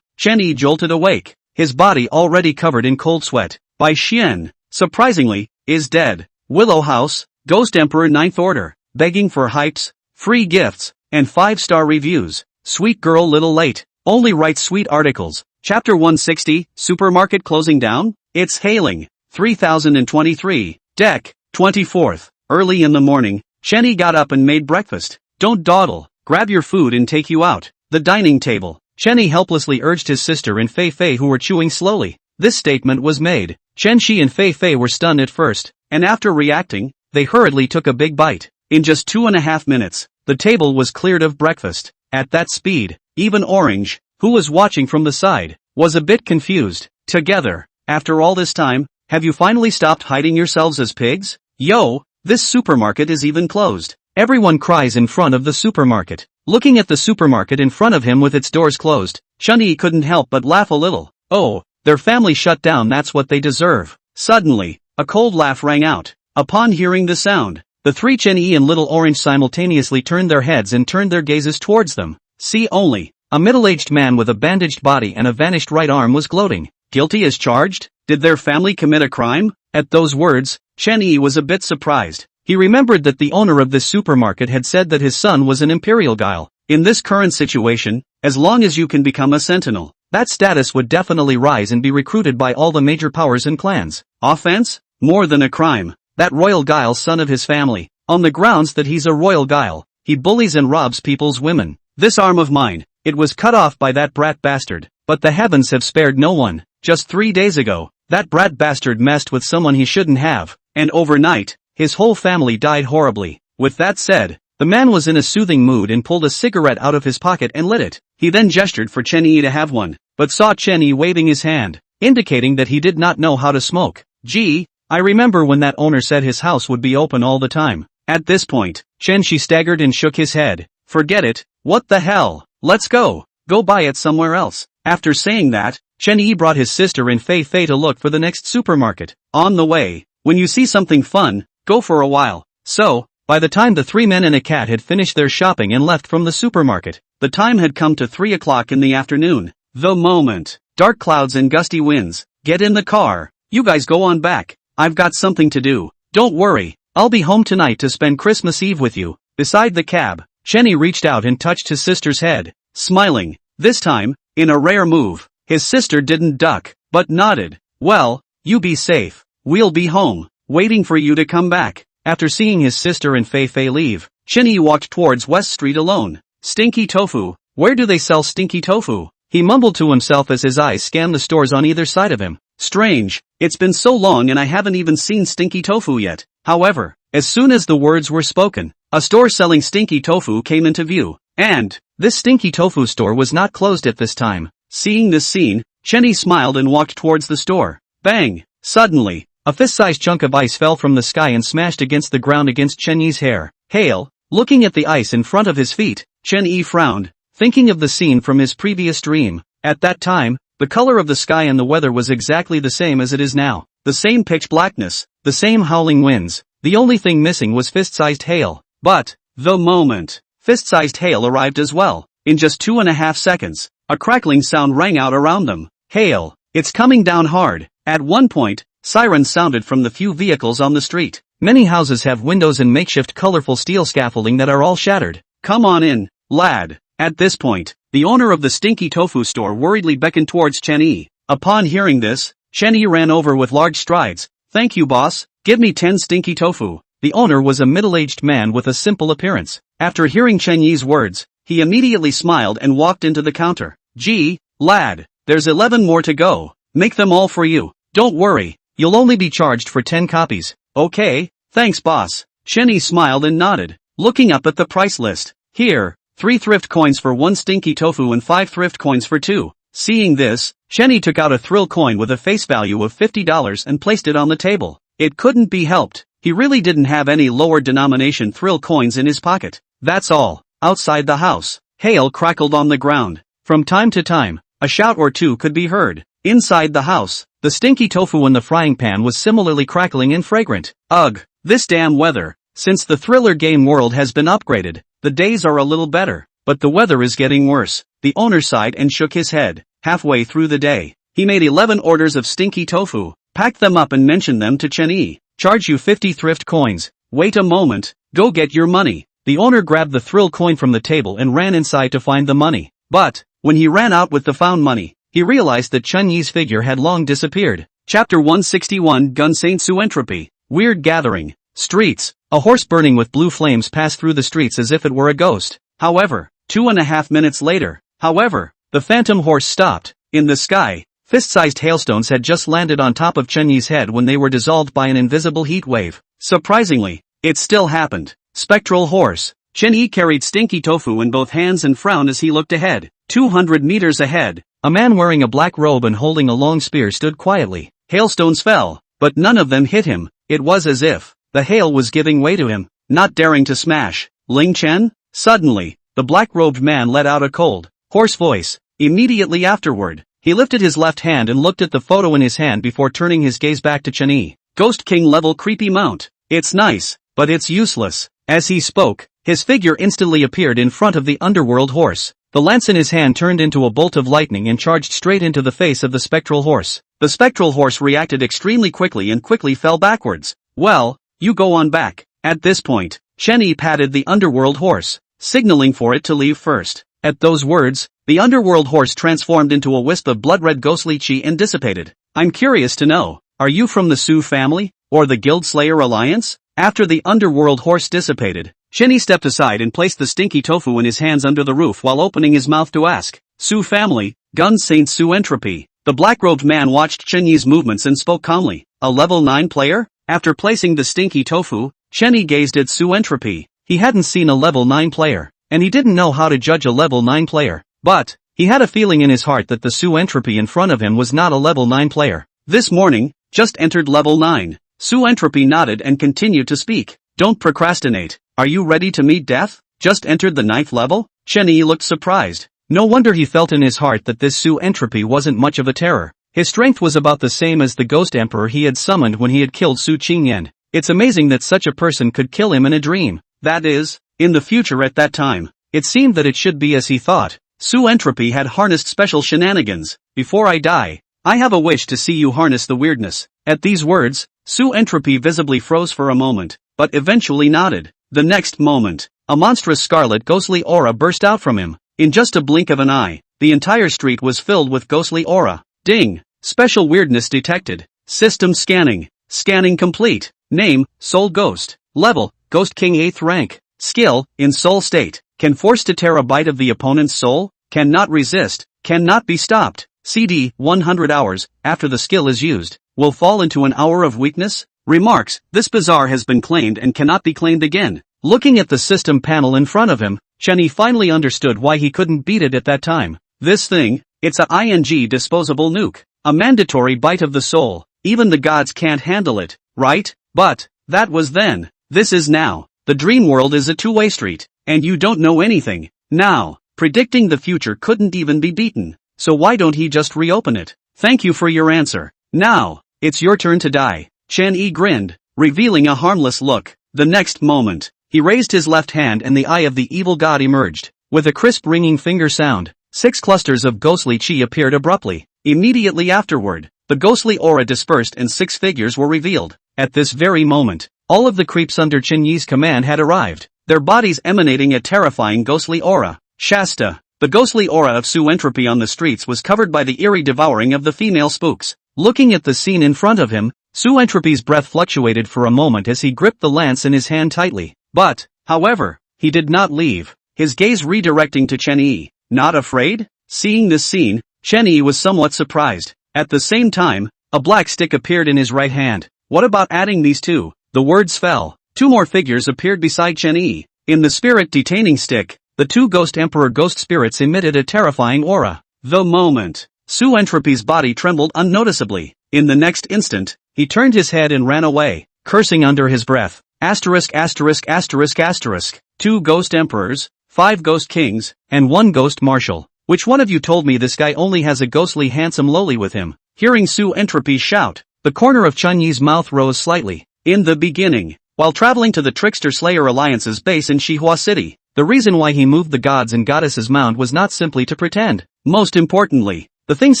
Chen Yi jolted awake, his body already covered in cold sweat. Bai Xian, surprisingly, is dead. Willow House, Ghost Emperor 9th Order, begging for hypes, free gifts, and 5-star reviews. Sweet girl little late, only writes sweet articles. Chapter 160, Supermarket Closing Down? It's hailing. 3023. Deck, 24th. Early in the morning, Chen Yi got up and made breakfast. Don't dawdle, grab your food and take you out. The dining table. Chen Yi helplessly urged his sister and Fei Fei who were chewing slowly. This statement was made. Chen Shi and Fei Fei were stunned at first, and after reacting, they hurriedly took a big bite. In just 2.5 minutes, the table was cleared of breakfast. At that speed, Even Orange, who was watching from the side, was a bit confused. Together, after all this time, have you finally stopped hiding yourselves as pigs? Yo, this supermarket is even closed. Everyone cries in front of the supermarket. Looking at the supermarket in front of him with its doors closed, Chun-Yi couldn't help but laugh a little. Oh, their family shut down, that's what they deserve. Suddenly, a cold laugh rang out. Upon hearing the sound, the three Chun-Yi and Little Orange simultaneously turned their heads and turned their gazes towards them. See only, a middle-aged man with a bandaged body and a vanished right arm was gloating. Guilty as charged? Did their family commit a crime? At those words, Chun-Yi was a bit surprised. He remembered that the owner of this supermarket had said that his son was an imperial guile. In this current situation, as long as you can become a sentinel, that status would definitely rise and be recruited by all the major powers and clans. Offense? More than a crime. That royal guile's son of his family, on the grounds that he's a royal guile, he bullies and robs people's women. This arm of mine, it was cut off by that brat bastard, but the heavens have spared no one. Just 3 days ago, that brat bastard messed with someone he shouldn't have, and overnight, his whole family died horribly. With that said, the man was in a soothing mood and pulled a cigarette out of his pocket and lit it. He then gestured for Chun-Yi to have one, but saw Chun-Yi waving his hand, indicating that he did not know how to smoke. Gee, I remember when that owner said his house would be open all the time. At this point, Chun-Yi staggered and shook his head. Forget it, what the hell, let's go buy it somewhere else. After saying that, Chun-Yi brought his sister and Fei Fei to look for the next supermarket. On the way, when you see something fun, go for a while. So, by the time the 3 men and a cat had finished their shopping and left from the supermarket, the time had come to 3 o'clock in the afternoon. The moment. Dark clouds and gusty winds. Get in the car. You guys go on back. I've got something to do. Don't worry, I'll be home tonight to spend Christmas Eve with you. Beside the cab, Chun-Yi reached out and touched his sister's head, smiling. This time, in a rare move, his sister didn't duck, but nodded. Well, you be safe. We'll be home, waiting for you to come back. After seeing his sister and Fei Fei leave, Chun-Yi walked towards West Street alone. Stinky tofu. Where do they sell stinky tofu? He mumbled to himself as his eyes scanned the stores on either side of him. Strange, it's been so long and I haven't even seen stinky tofu yet. However, as soon as the words were spoken, a store selling stinky tofu came into view. And, this stinky tofu store was not closed at this time. Seeing this scene, Chun-Yi smiled and walked towards the store. Bang! Suddenly, a fist-sized chunk of ice fell from the sky and smashed against the ground against Chun-Yi's hair. Hail! Looking at the ice in front of his feet, Chun-Yi frowned, thinking of the scene from his previous dream. At that time, the color of the sky and the weather was exactly the same as it is now. The same pitch blackness, the same howling winds. The only thing missing was fist-sized hail. But, the moment fist-sized hail arrived as well, in just 2.5 seconds, a crackling sound rang out around them. Hail! It's coming down hard. At one point, sirens sounded from the few vehicles on the street. Many houses have windows and makeshift colorful steel scaffolding that are all shattered. Come on in, lad. At this point, the owner of the stinky tofu store worriedly beckoned towards Chun-Yi. Upon hearing this, Chun-Yi ran over with large strides. Thank you, boss. Give me 10 stinky tofu. The owner was a middle-aged man with a simple appearance. After hearing Chun-Yi's words, he immediately smiled and walked into the counter. Gee, lad, there's 11 more to go. Make them all for you. Don't worry, you'll only be charged for 10 copies. Okay, thanks boss. Chun-Yi smiled and nodded, looking up at the price list. Here, 3 thrift coins for 1 stinky tofu and 5 thrift coins for 2. Seeing this, Chun-Yi took out a thrill coin with a face value of $50 and placed it on the table. It couldn't be helped. He really didn't have any lower denomination thrill coins in his pocket. That's all. Outside the house, hail crackled on the ground. From time to time, a shout or two could be heard. Inside the house, the stinky tofu in the frying pan was similarly crackling and fragrant. Ugh, this damn weather. Since the thriller game world has been upgraded, the days are a little better, but the weather is getting worse. The owner sighed and shook his head. Halfway through the day, he made 11 orders of stinky tofu, packed them up and mentioned them to Chun-Yi. Charge you 50 thrift coins. Wait a moment, go get your money. The owner grabbed the thrill coin from the table and ran inside to find the money. But, when he ran out with the found money, he realized that Chun-Yi's figure had long disappeared. Chapter 161 Gun Saint Su Entropy. Weird gathering. Streets. A horse burning with blue flames passed through the streets as if it were a ghost. However, 2.5 minutes later, the phantom horse stopped. In the sky, fist-sized hailstones had just landed on top of Chun-Yi's head when they were dissolved by an invisible heat wave. Surprisingly, it still happened. Spectral horse. Chen-yi carried stinky tofu in both hands and frowned as he looked ahead. 200 meters ahead, a man wearing a black robe and holding a long spear stood quietly. Hailstones fell, but none of them hit him. It was as if the hail was giving way to him, not daring to smash. Ling Chen? Suddenly, the black-robed man let out a cold, hoarse voice. Immediately afterward, he lifted his left hand and looked at the photo in his hand before turning his gaze back to Chen-yi. Ghost King level creepy mount. It's nice, but it's useless. As he spoke, his figure instantly appeared in front of the underworld horse. The lance in his hand turned into a bolt of lightning and charged straight into the face of the spectral horse. The spectral horse reacted extremely quickly and quickly fell backwards. Well, you go on back. At this point, Chen-yi patted the underworld horse, signaling for it to leave first. At those words, the underworld horse transformed into a wisp of blood-red ghostly chi and dissipated. I'm curious to know, are you from the Su family, or the Guild Slayer Alliance? After the underworld horse dissipated, Chen-yi stepped aside and placed the stinky tofu in his hands under the roof while opening his mouth to ask, Su family, Gun Saint Su Entropy. The black-robed man watched Chen-yi's movements and spoke calmly. A level 9 player? After placing the stinky tofu, Chen-yi gazed at Su Entropy. He hadn't seen a level 9 player, and he didn't know how to judge a level 9 player. But, he had a feeling in his heart that the Su Entropy in front of him was not a level 9 player. This morning, just entered level 9. Su Entropy nodded and continued to speak. Don't procrastinate. Are you ready to meet death? Just entered the 9th level? Chen-yi looked surprised. No wonder he felt in his heart that this Su Entropy wasn't much of a terror. His strength was about the same as the Ghost Emperor he had summoned when he had killed Su Qingyan. It's amazing that such a person could kill him in a dream. That is, in the future at that time. It seemed that it should be as he thought. Su Entropy had harnessed special shenanigans. Before I die, I have a wish to see you harness the weirdness. At these words, Su Entropy visibly froze for a moment, but eventually nodded. The next moment, a monstrous scarlet ghostly aura burst out from him. In just a blink of an eye, the entire street was filled with ghostly aura. Ding! Special weirdness detected. System scanning. Scanning complete. Name, Soul Ghost. Level, Ghost King 8th rank. Skill, in soul state. Can force to tear a bite of the opponent's soul. Cannot resist. Cannot be stopped. CD, 100 hours, after the skill is used, will fall into an hour of weakness. Remarks, this bazaar has been claimed and cannot be claimed again. Looking at the system panel in front of him, Chen-yi finally understood why he couldn't beat it at that time. This thing, it's a ING disposable nuke. A mandatory bite of the soul. Even the gods can't handle it, right? But, that was then. This is now. The dream world is a two-way street, and you don't know anything. Now, predicting the future couldn't even be beaten. So why don't he just reopen it? Thank you for your answer. Now, it's your turn to die. Chen-yi grinned, revealing a harmless look. The next moment, he raised his left hand and the eye of the evil god emerged. With a crisp ringing finger sound, 6 clusters of ghostly chi appeared abruptly. Immediately afterward, the ghostly aura dispersed and 6 figures were revealed. At this very moment, all of the creeps under Chen-yi's command had arrived, their bodies emanating a terrifying ghostly aura. Shasta, the ghostly aura of Su Entropy on the streets was covered by the eerie devouring of the female spooks. Looking at the scene in front of him, Su Entropy's breath fluctuated for a moment as he gripped the lance in his hand tightly. But, however, he did not leave, his gaze redirecting to Chen-yi. Not afraid? Seeing this scene, Chen-yi was somewhat surprised. At the same time, a black stick appeared in his right hand. What about adding these two? The words fell. 2 more figures appeared beside Chen-yi. In the spirit detaining stick, the 2 Ghost Emperor ghost spirits emitted a terrifying aura. The moment, Su Entropy's body trembled unnoticeably. In the next instant, he turned his head and ran away, cursing under his breath. Asterisk asterisk asterisk asterisk. 2 Ghost Emperors, 5 Ghost Kings, and 1 Ghost Marshal. Which one of you told me this guy only has a ghostly handsome loli with him? Hearing Su Entropy shout, the corner of Chen-yi's mouth rose slightly. In the beginning, while traveling to the Trickster Slayer Alliance's base in Shihua City, the reason why he moved the gods and goddesses mound was not simply to pretend. Most importantly, the things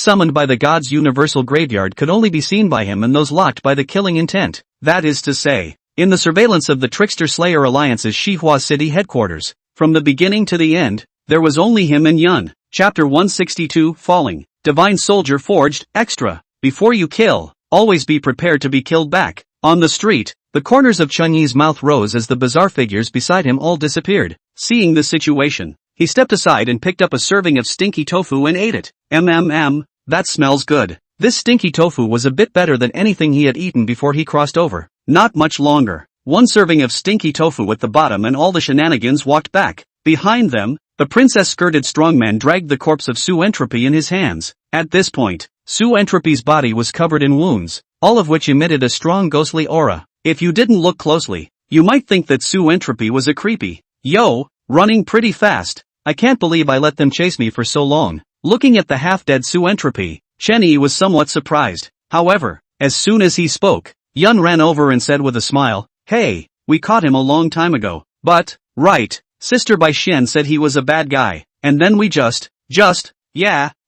summoned by the gods' universal graveyard could only be seen by him and those locked by the killing intent. That is to say, in the surveillance of the Trickster Slayer Alliance's Shihua City headquarters. From the beginning to the end, there was only him and Yun. Chapter 162, Falling. Divine Soldier Forged, Extra. Before you kill, always be prepared to be killed back. On the street, the corners of Chen-yi's mouth rose as the bizarre figures beside him all disappeared. Seeing the situation, he stepped aside and picked up a serving of stinky tofu and ate it. That smells good. This stinky tofu was a bit better than anything he had eaten before he crossed over. Not much longer. one serving of stinky tofu at the bottom and all the shenanigans walked back. Behind them, the princess-skirted strongman dragged the corpse of Sue Entropy in his hands. At this point, Sue Entropy's body was covered in wounds, all of which emitted a strong ghostly aura. If you didn't look closely, you might think that Sue Entropy was a creepy yo, running pretty fast. I can't believe I let them chase me for so long. Looking at the half-dead Sue Entropy, Chen Yi was somewhat surprised. However, as soon as he spoke, Yun ran over and said with a smile, "Hey, we caught him a long time ago." But, right, Sister Bai Xian said he was a bad guy, and then we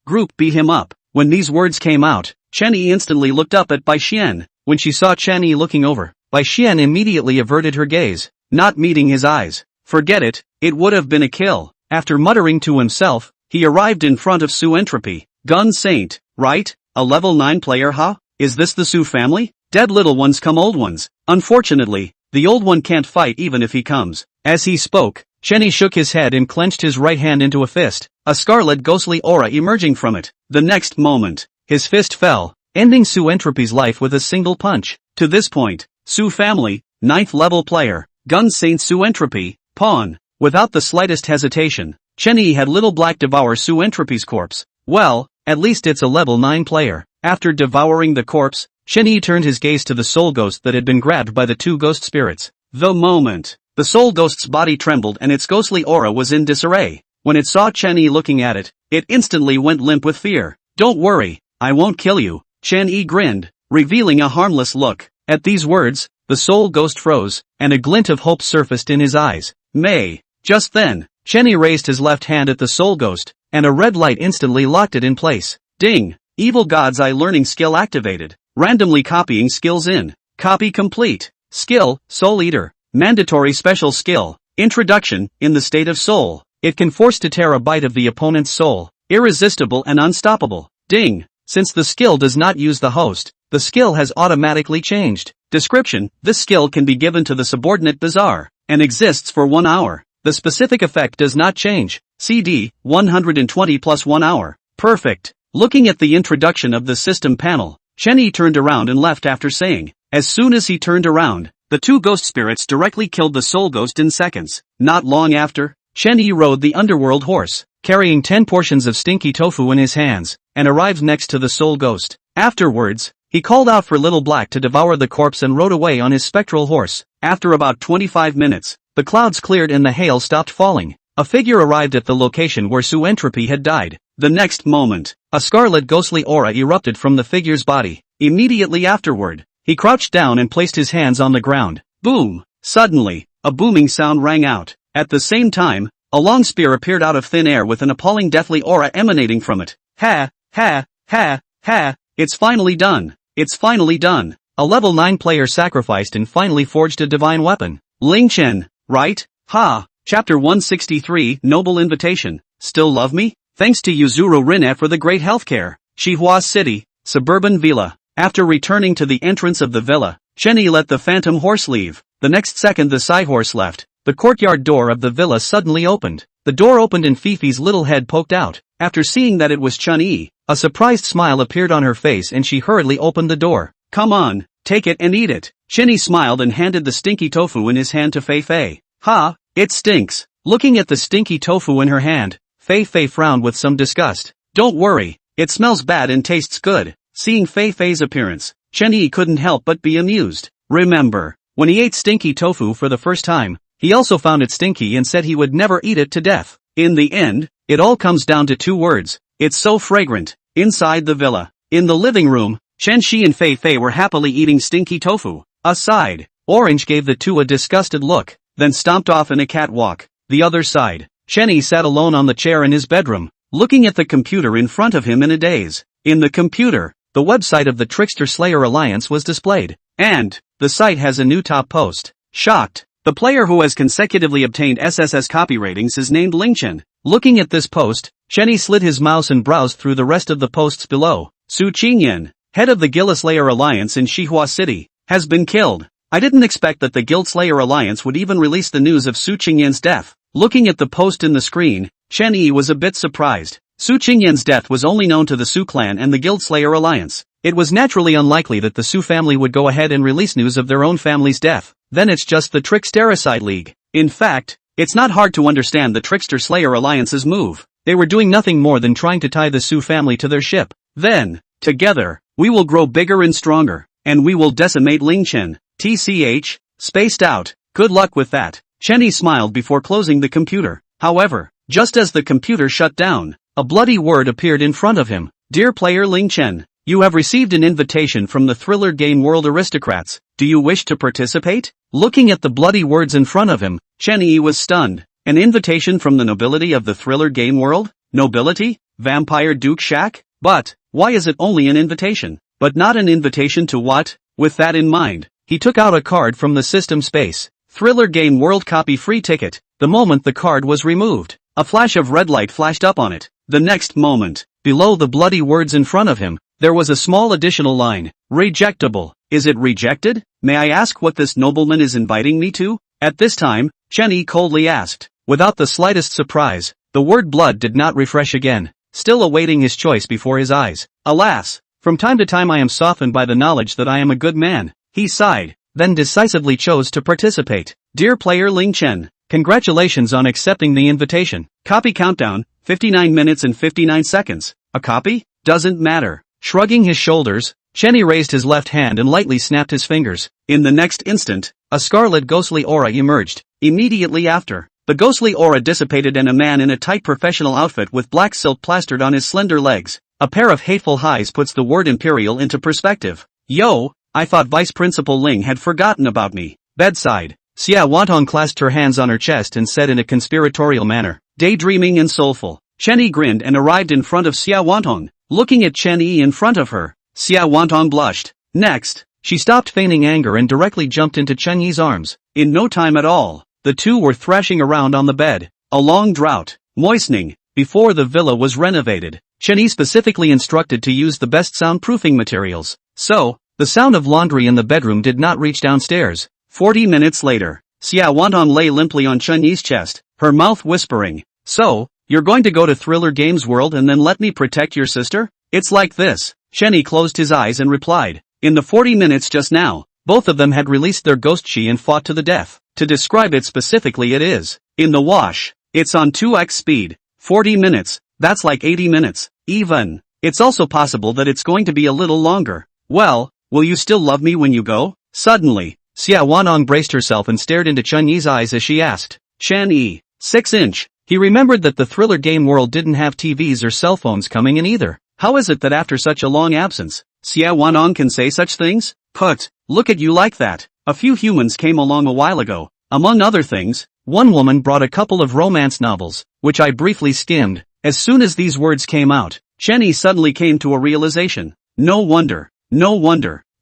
group beat him up. When these words came out, Chen Yi instantly looked up at Bai Xian. When she saw Chen Yi looking over, Bai Xian immediately averted her gaze, not meeting his eyes. Forget it, it would have been a kill. After muttering to himself, he arrived in front of Sue Entropy. Gun Saint, right? A level 9 player, huh? Is this the Sue family? Dead little ones come old ones. Unfortunately, the old one can't fight even if he comes. As he spoke, Chen Yi shook his head and clenched his right hand into a fist, a scarlet ghostly aura emerging from it. The next moment, his fist fell, ending Sue Entropy's life with a single punch. To this point, Sue family, 9th level player, Gun Saint Sue Entropy, pawn. Without the slightest hesitation, Chen Yi had Little Black devour Sue Entropy's corpse. Well, at least it's a level 9 player. After devouring the corpse, Chen Yi turned his gaze to the soul ghost that had been grabbed by the two ghost spirits. The moment, the soul ghost's body trembled and its ghostly aura was in disarray. When it saw Chen Yi looking at it, it instantly went limp with fear. "Don't worry, I won't kill you," Chen Yi grinned, revealing a harmless look. At these words, the soul ghost froze, and a glint of hope surfaced in his eyes. May. Just then, Chen Yi raised his left hand at the soul ghost, and a red light instantly locked it in place. Ding! Evil God's Eye learning skill activated. Randomly copying skills in. Copy complete. Skill, Soul Eater. Mandatory special skill. Introduction, in the state of soul. It can force to tear a bite of the opponent's soul. Irresistible and unstoppable. Ding! Since the skill does not use the host, the skill has automatically changed. Description, this skill can be given to the subordinate Bazaar, and exists for 1 hour. The specific effect does not change. CD, 120 plus 1 hour. Perfect. Looking at the introduction of the system panel, Chen Yi turned around and left after saying, as soon as he turned around, the two ghost spirits directly killed the soul ghost in seconds. Not long after, Chen Yi rode the underworld horse, carrying 10 portions of stinky tofu in his hands, and arrived next to the soul ghost. Afterwards, he called out for Little Black to devour the corpse and rode away on his spectral horse. After about 25 minutes, the clouds cleared and the hail stopped falling. A figure arrived at the location where Sue Entropy had died. The next moment, a scarlet ghostly aura erupted from the figure's body. Immediately afterward, he crouched down and placed his hands on the ground. Boom! Suddenly, a booming sound rang out. At the same time, a long spear appeared out of thin air with an appalling deathly aura emanating from it. Ha! Ha! Ha! Ha! It's finally done! It's finally done! A level 9 player sacrificed and finally forged a divine weapon. Ling Chen, right? Ha! Chapter 163, Noble Invitation. Still love me? Thanks to Yuzuru Rine for the great healthcare. Shihua City, suburban villa. After returning to the entrance of the villa, Chen Yi let the phantom horse leave. The next second the side horse left, the courtyard door of the villa suddenly opened. The door opened and Fifi's little head poked out. After seeing that it was Chen Yi, a surprised smile appeared on her face and she hurriedly opened the door. Come on, take it and eat it. Chen Yi smiled and handed the stinky tofu in his hand to Fei Fei. Ha! It stinks. Looking at the stinky tofu in her hand, Fei Fei frowned with some disgust. Don't worry, it smells bad and tastes good. Seeing Fei Fei's appearance, Chen Yi couldn't help but be amused. Remember, when he ate stinky tofu for the first time, he also found it stinky and said he would never eat it to death. In the end, it all comes down to 2 words. It's so fragrant. Inside the villa, in the living room, Chen Shi and Fei Fei were happily eating stinky tofu. Aside, Orange gave the two a disgusted look, then stomped off in a catwalk. The other side, Chen Yi sat alone on the chair in his bedroom, looking at the computer in front of him in a daze. In the computer, the website of the Trickster Slayer Alliance was displayed, and the site has a new top post. Shocked, the player who has consecutively obtained SSS copy ratings is named Lingchen. Looking at this post, Chen Yi slid his mouse and browsed through the rest of the posts below. Su Qingyan, head of the Guild Slayer Alliance in Shihua City, has been killed. I didn't expect that the Guild Slayer Alliance would even release the news of Su Qingyan's death. Looking at the post in the screen, Chen Yi was a bit surprised. Su Qingyan's death was only known to the Su clan and the Guild Slayer Alliance. It was naturally unlikely that the Su family would go ahead and release news of their own family's death. then it's just the Trickstericide League. In fact, it's not hard to understand the Trickster-Slayer Alliance's move. They were doing nothing more than trying to tie the Su family to their ship. Then, together, we will grow bigger and stronger, and we will decimate Ling Chen. TCH, spaced out, good luck with that. Chenny smiled before closing the computer. However, just as the computer shut down, a bloody word appeared in front of him. Dear player Ling Chen, you have received an invitation from the Thriller Game World Aristocrats. Do you wish to participate? Looking at the bloody words in front of him, Chenny was stunned. An invitation from the nobility of the Thriller Game World? Nobility? Vampire Duke Shack? But, why is it only an invitation? But not an invitation to what? With that in mind, he took out a card from the system space. Thriller Game World Copy Free Ticket. The moment the card was removed, a flash of red light flashed up on it. The next moment, below the bloody words in front of him, there was a small additional line. Rejectable. Is it rejected? May I ask what this nobleman is inviting me to? At this time, Chenny coldly asked. Without the slightest surprise, the word blood did not refresh again, still awaiting his choice before his eyes. Alas, from time to time I am softened by the knowledge that I am a good man. He sighed, then decisively chose to participate. Dear player Ling Chen, congratulations on accepting the invitation. Copy countdown, 59 minutes and 59 seconds. A copy? Doesn't matter. Shrugging his shoulders, Chenny raised his left hand and lightly snapped his fingers. In the next instant, a scarlet ghostly aura emerged. Immediately after, the ghostly aura dissipated and a man in a tight professional outfit with black silk plastered on his slender legs. A pair of hateful eyes puts the word Imperial into perspective. Yo, I thought Vice Principal Ling had forgotten about me. Bedside, Xia Wantong clasped her hands on her chest and said in a conspiratorial manner, daydreaming and soulful. Chenny grinned and arrived in front of Xia Wantong. Looking at Chenny in front of her, Xia Wantong blushed. Next, she stopped feigning anger and directly jumped into Chenny's arms. In no time at all, the two were thrashing around on the bed. A long drought, moistening, before the villa was renovated. Chenny specifically instructed to use the best soundproofing materials. So, the sound of laundry in the bedroom did not reach downstairs. 40 minutes later, Xia Wantong lay limply on Chenny's chest, her mouth whispering. So, you're going to go to Thriller Games World and then let me protect your sister? It's like this. Chenny closed his eyes and replied. In the 40 minutes just now, both of them had released their ghost chi and fought to the death. To describe it specifically, it is in the wash. It's on 2x speed. 40 minutes, that's like 80 minutes. Even. It's also possible that it's going to be a little longer. Well, will you still love me when you go? Suddenly, Xia Wantong braced herself and stared into Chenyi's eyes as she asked. Chen-yi, 6-inch. He remembered that the Thriller Game World didn't have TVs or cell phones coming in either. How is it that after such a long absence, Xia Wantong can say such things? Put, look at you like that. A few humans came along a while ago. Among other things, one woman brought a couple of romance novels, which I briefly skimmed. As soon as these words came out, Chenny suddenly came to a realization. No wonder.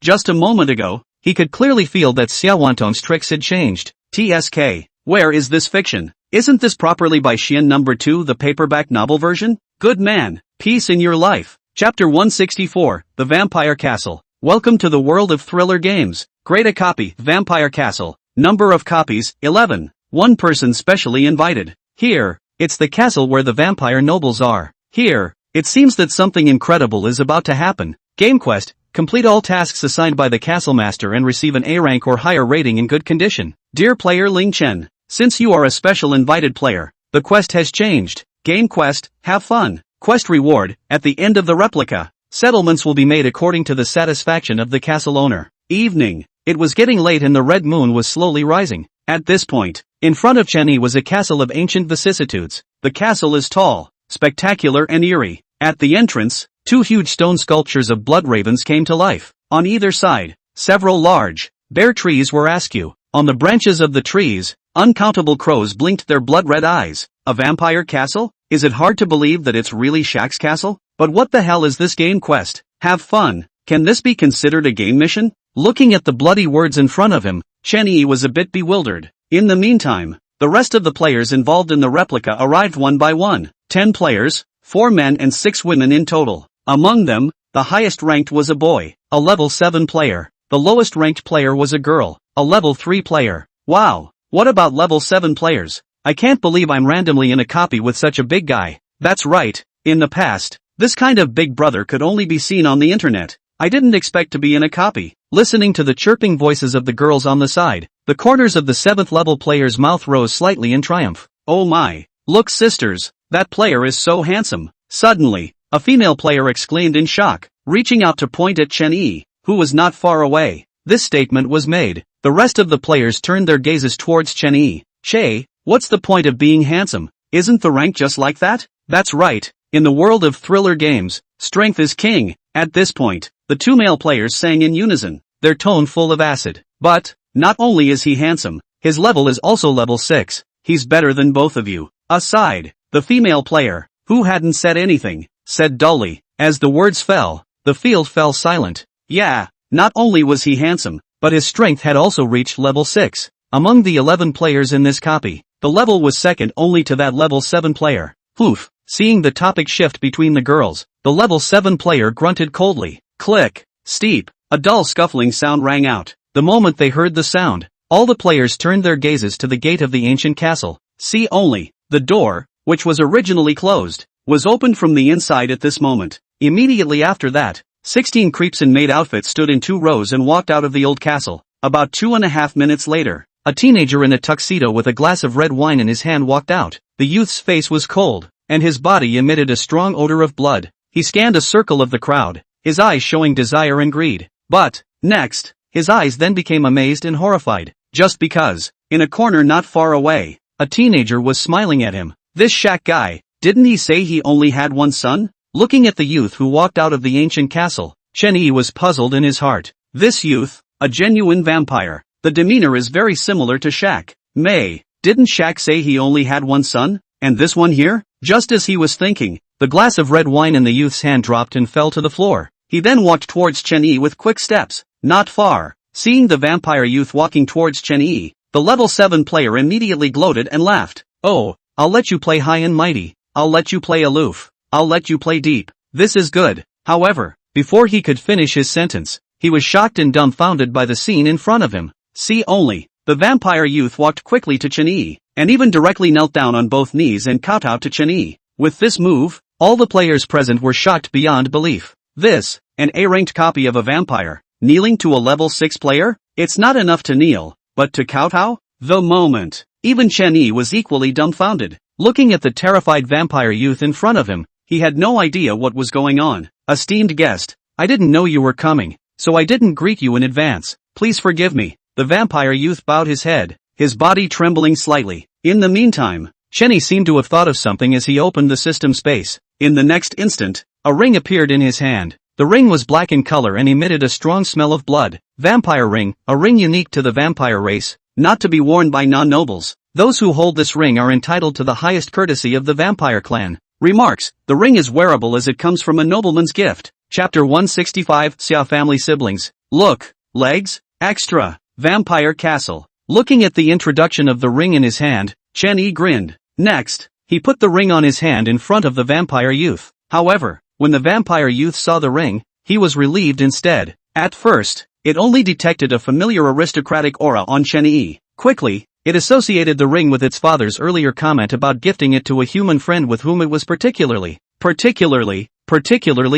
Just a moment ago, he could clearly feel that Xia Wantong's tricks had changed. TSK, where is this fiction? Isn't this properly by Xian number 2 the paperback novel version? Good man, peace in your life. Chapter 164, The Vampire Castle. Welcome to the world of thriller games. Grade a copy, Vampire Castle. Number of copies, 11. One person specially invited. Here, it's the castle where the vampire nobles are. Here, it seems that something incredible is about to happen. Game quest, complete all tasks assigned by the castle master and receive an A rank or higher rating in good condition. Dear player Ling Chen, since you are a special invited player, the quest has changed. Game quest, have fun. Quest reward, at the end of the replica. Settlements will be made according to the satisfaction of the castle owner. Evening. It was getting late and the red moon was slowly rising. At this point, in front of Chenny was a castle of ancient vicissitudes. The castle is tall, spectacular and eerie. At the entrance, two huge stone sculptures of blood ravens came to life. On either side, several large, bare trees were askew. On the branches of the trees, uncountable crows blinked their blood-red eyes. A vampire castle? Is it hard to believe that it's really Shaq's castle? But what the hell is this game quest? Have fun. Can this be considered a game mission? Looking at the bloody words in front of him, Chenny was a bit bewildered. In the meantime, the rest of the players involved in the replica arrived one by one. 10 players, 4 men and 6 women in total. Among them, the highest ranked was a boy, a level 7 player. The lowest ranked player was a girl, a level 3 player. Wow, what about level 7 players? I can't believe I'm randomly in a copy with such a big guy. That's right, in the past, this kind of big brother could only be seen on the internet. I didn't expect to be in a copy. Listening to the chirping voices of the girls on the side, the corners of the 7th level player's mouth rose slightly in triumph. Oh my! Look sisters, that player is so handsome. Suddenly, a female player exclaimed in shock, reaching out to point at Chen-Yi, who was not far away. This statement was made. The rest of the players turned their gazes towards Chen-Yi. Che, what's the point of being handsome? Isn't the rank just like that? That's right. In the world of thriller games, strength is king. At this point, the 2 male players sang in unison, their tone full of acid. But, not only is he handsome, his level is also level 6. He's better than both of you. Aside, the female player, who hadn't said anything, said dully. As the words fell, the field fell silent. Yeah, not only was he handsome, but his strength had also reached level 6. Among the 11 players in this copy, the level was second only to that level 7 player. Oof. Seeing the topic shift between the girls, the level 7 player grunted coldly. Click. Steep. A dull scuffling sound rang out. The moment they heard the sound, all the players turned their gazes to the gate of the ancient castle. See only, the door, which was originally closed, was opened from the inside at this moment. Immediately after that, 16 creeps in maid outfits stood in 2 rows and walked out of the old castle. About 2.5 minutes later, a teenager in a tuxedo with a glass of red wine in his hand walked out. The youth's face was cold, and his body emitted a strong odor of blood. He scanned a circle of the crowd, his eyes showing desire and greed. But, next, his eyes then became amazed and horrified. Just because, in a corner not far away, a teenager was smiling at him. This Shaq guy, didn't he say he only had one son? Looking at the youth who walked out of the ancient castle, Chen-Yi was puzzled in his heart. This youth, a genuine vampire. The demeanor is very similar to Shaq. Didn't Shaq say he only had one son? And this one here? Just as he was thinking, the glass of red wine in the youth's hand dropped and fell to the floor. He then walked towards Chen-Yi with quick steps. Not far. Seeing the vampire youth walking towards Chen-Yi, the level 7 player immediately gloated and laughed. Oh, I'll let you play high and mighty. I'll let you play aloof. I'll let you play deep. This is good. However, before he could finish his sentence, he was shocked and dumbfounded by the scene in front of him. See only, the vampire youth walked quickly to Chen-Yi, and even directly knelt down on both knees and kowtowed to Chen-Yi. With this move, all the players present were shocked beyond belief. This, an A-ranked copy of a vampire, kneeling to a level 6 player? It's not enough to kneel, but to kowtow? The moment, even Chen-Yi was equally dumbfounded. Looking at the terrified vampire youth in front of him, he had no idea what was going on. Esteemed guest, I didn't know you were coming, so I didn't greet you in advance. Please forgive me. The vampire youth bowed his head, his body trembling slightly. In the meantime, Chen-Yi seemed to have thought of something as he opened the system space. In the next instant, a ring appeared in his hand. The ring was black in color and emitted a strong smell of blood. Vampire ring, a ring unique to the vampire race, not to be worn by non-nobles. Those who hold this ring are entitled to the highest courtesy of the vampire clan. Remarks, the ring is wearable as it comes from a nobleman's gift. Chapter 165, Xia family siblings. Look, legs, extra, vampire castle. Looking at the introduction of the ring in his hand, Chen-Yi grinned. Next, he put the ring on his hand in front of the vampire youth. However, when the vampire youth saw the ring, he was relieved instead. At first, it only detected a familiar aristocratic aura on Chen-Yi. Quickly, it associated the ring with its father's earlier comment about gifting it to a human friend with whom it was particularly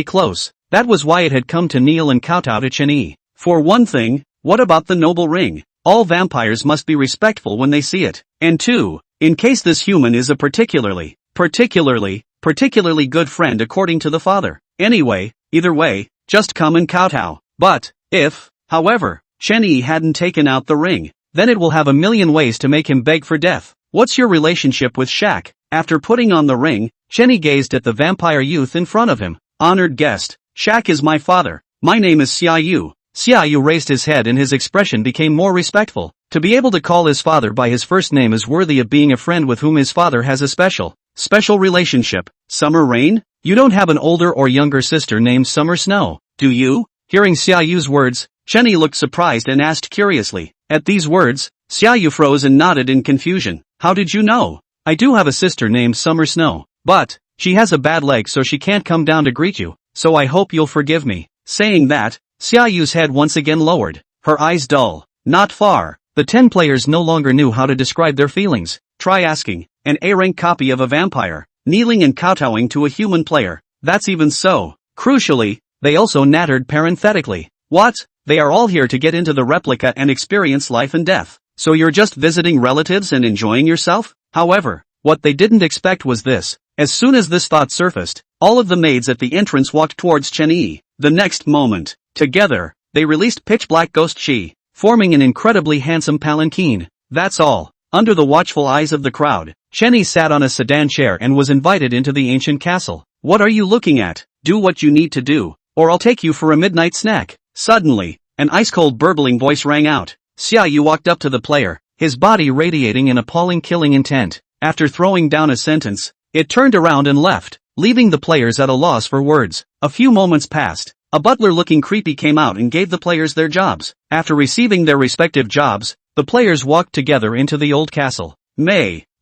close. That was why it had come to kneel and kowtow to Chen-Yi. For one thing, what about the noble ring? All vampires must be respectful when they see it. And two, in case this human is a particularly good friend according to the father. Anyway, either way, just come and kowtow. But, if, however, Chen-Yi hadn't taken out the ring, then it will have a million ways to make him beg for death. What's your relationship with Shaq? After putting on the ring, Chen-Yi gazed at the vampire youth in front of him. Honored guest, Shaq is my father. My name is Xia Yu. Xia Yu raised his head and his expression became more respectful. To be able to call his father by his first name is worthy of being a friend with whom his father has a special relationship. Summer Rain? You don't have an older or younger sister named Summer Snow, do you? Hearing Xia Yu's words, Chen-Yi looked surprised and asked curiously. At these words, Xia Yu froze and nodded in confusion. How did you know? I do have a sister named Summer Snow, but she has a bad leg so she can't come down to greet you, so I hope you'll forgive me. Saying that, Xia Yu's head once again lowered, her eyes dull. Not far. The 10 players no longer knew how to describe their feelings. Try asking, an A-rank copy of a vampire, kneeling and kowtowing to a human player. That's even so. Crucially, They also nattered parenthetically. What? They are all here to get into the replica and experience life and death. So you're just visiting relatives and enjoying yourself? However, what they didn't expect was this. As soon as this thought surfaced, all of the maids at the entrance walked towards Chen-Yi. The next moment, together, they released pitch-black ghost chi, forming an incredibly handsome palanquin. That's all. Under the watchful eyes of the crowd, Chen-Yi sat on a sedan chair and was invited into the ancient castle. What are you looking at? Do what you need to do, or I'll take you for a midnight snack. Suddenly, an ice-cold burbling voice rang out. Xiaoyu walked up to the player, his body radiating an appalling killing intent. After throwing down a sentence, it turned around and left, leaving the players at a loss for words. A few moments passed. A butler-looking creepy came out and gave the players their jobs. After receiving their respective jobs, the players walked together into the old castle.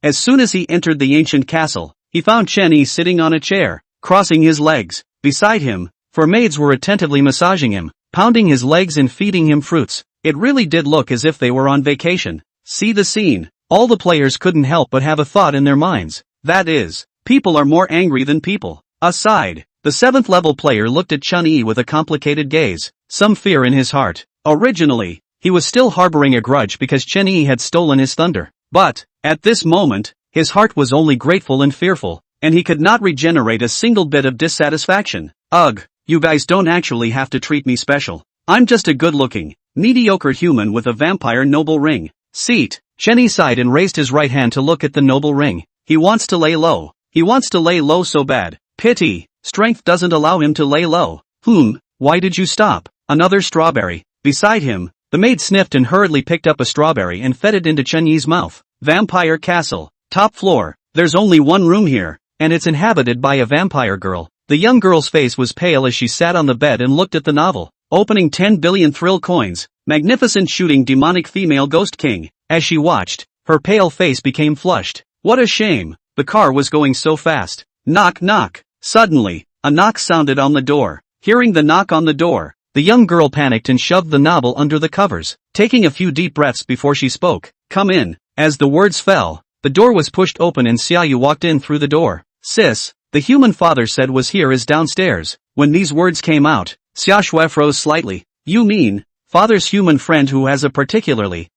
As soon as he entered the ancient castle, he found Chen-Yi sitting on a chair, crossing his legs. Beside him, four maids were attentively massaging him, pounding his legs and feeding him fruits. It really did look as if they were on vacation. See the scene. All the players couldn't help but have a thought in their minds. That is, people are more angry than people. Aside, the 7th level player looked at Chen-Yi with a complicated gaze, some fear in his heart. Originally, he was still harboring a grudge because Chen-Yi had stolen his thunder. But, at this moment, his heart was only grateful and fearful, and he could not regenerate a single bit of dissatisfaction. Ugh, you guys don't actually have to treat me special. I'm just a good-looking, mediocre human with a vampire noble ring. Seat. Chen-Yi sighed and raised his right hand to look at the noble ring. He wants to lay low. He wants to lay low so bad. Pity. Strength doesn't allow him to lay low. Why did you stop? Another strawberry. Beside him, the maid sniffed and hurriedly picked up a strawberry and fed it into Chen-Yi's mouth. Vampire Castle. Top floor. There's only one room here, and it's inhabited by a vampire girl. The young girl's face was pale as she sat on the bed and looked at the novel. Opening 10 billion thrill coins. Magnificent shooting demonic female ghost king. As she watched, her pale face became flushed. What a shame. The car was going so fast. Knock knock. Suddenly, a knock sounded on the door. Hearing the knock on the door, the young girl panicked and shoved the novel under the covers, taking a few deep breaths before she spoke. Come in. As the words fell, the door was pushed open and Xiaoyu walked in through the door. Sis, the human father said was here is downstairs. When these words came out, Xiaoxue froze slightly. You mean, father's human friend who has a particularly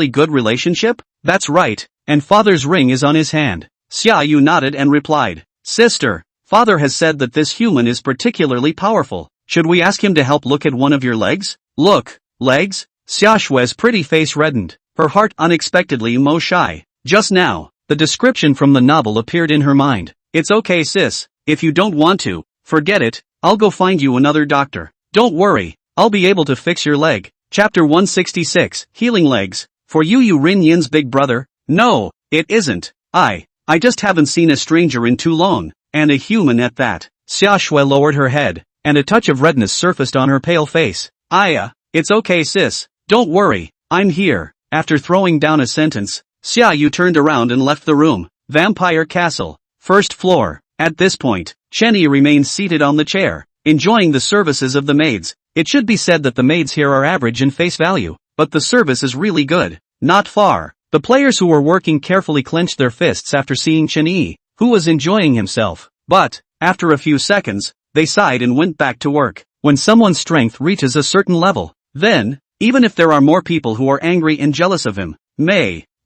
good relationship? That's right, and father's ring is on his hand. Xiaoyu nodded and replied. Sister, father has said that this human is particularly powerful. Should we ask him to help look at one of your legs? Look, legs? Xiaoxue's pretty face reddened, her heart unexpectedly mo shy. Just now, the description from the novel appeared in her mind. It's okay sis, if you don't want to, forget it, I'll go find you another doctor. Don't worry, I'll be able to fix your leg. Chapter 166, Healing Legs. For you Rin Yin's big brother? No, it isn't. I just haven't seen a stranger in too long, and a human at that. Xiaoxue lowered her head, and a touch of redness surfaced on her pale face. It's okay sis, don't worry, I'm here. After throwing down a sentence, Xiaoyu turned around and left the room. Vampire Castle, 1st floor. At this point, Chen-Yi remained seated on the chair, enjoying the services of the maids. It should be said that the maids here are average in face value, but the service is really good. Not far. The players who were working carefully clenched their fists after seeing Chen-Yi, who was enjoying himself. But, after a few seconds, they sighed and went back to work. When someone's strength reaches a certain level, then, even if there are more people who are angry and jealous of him,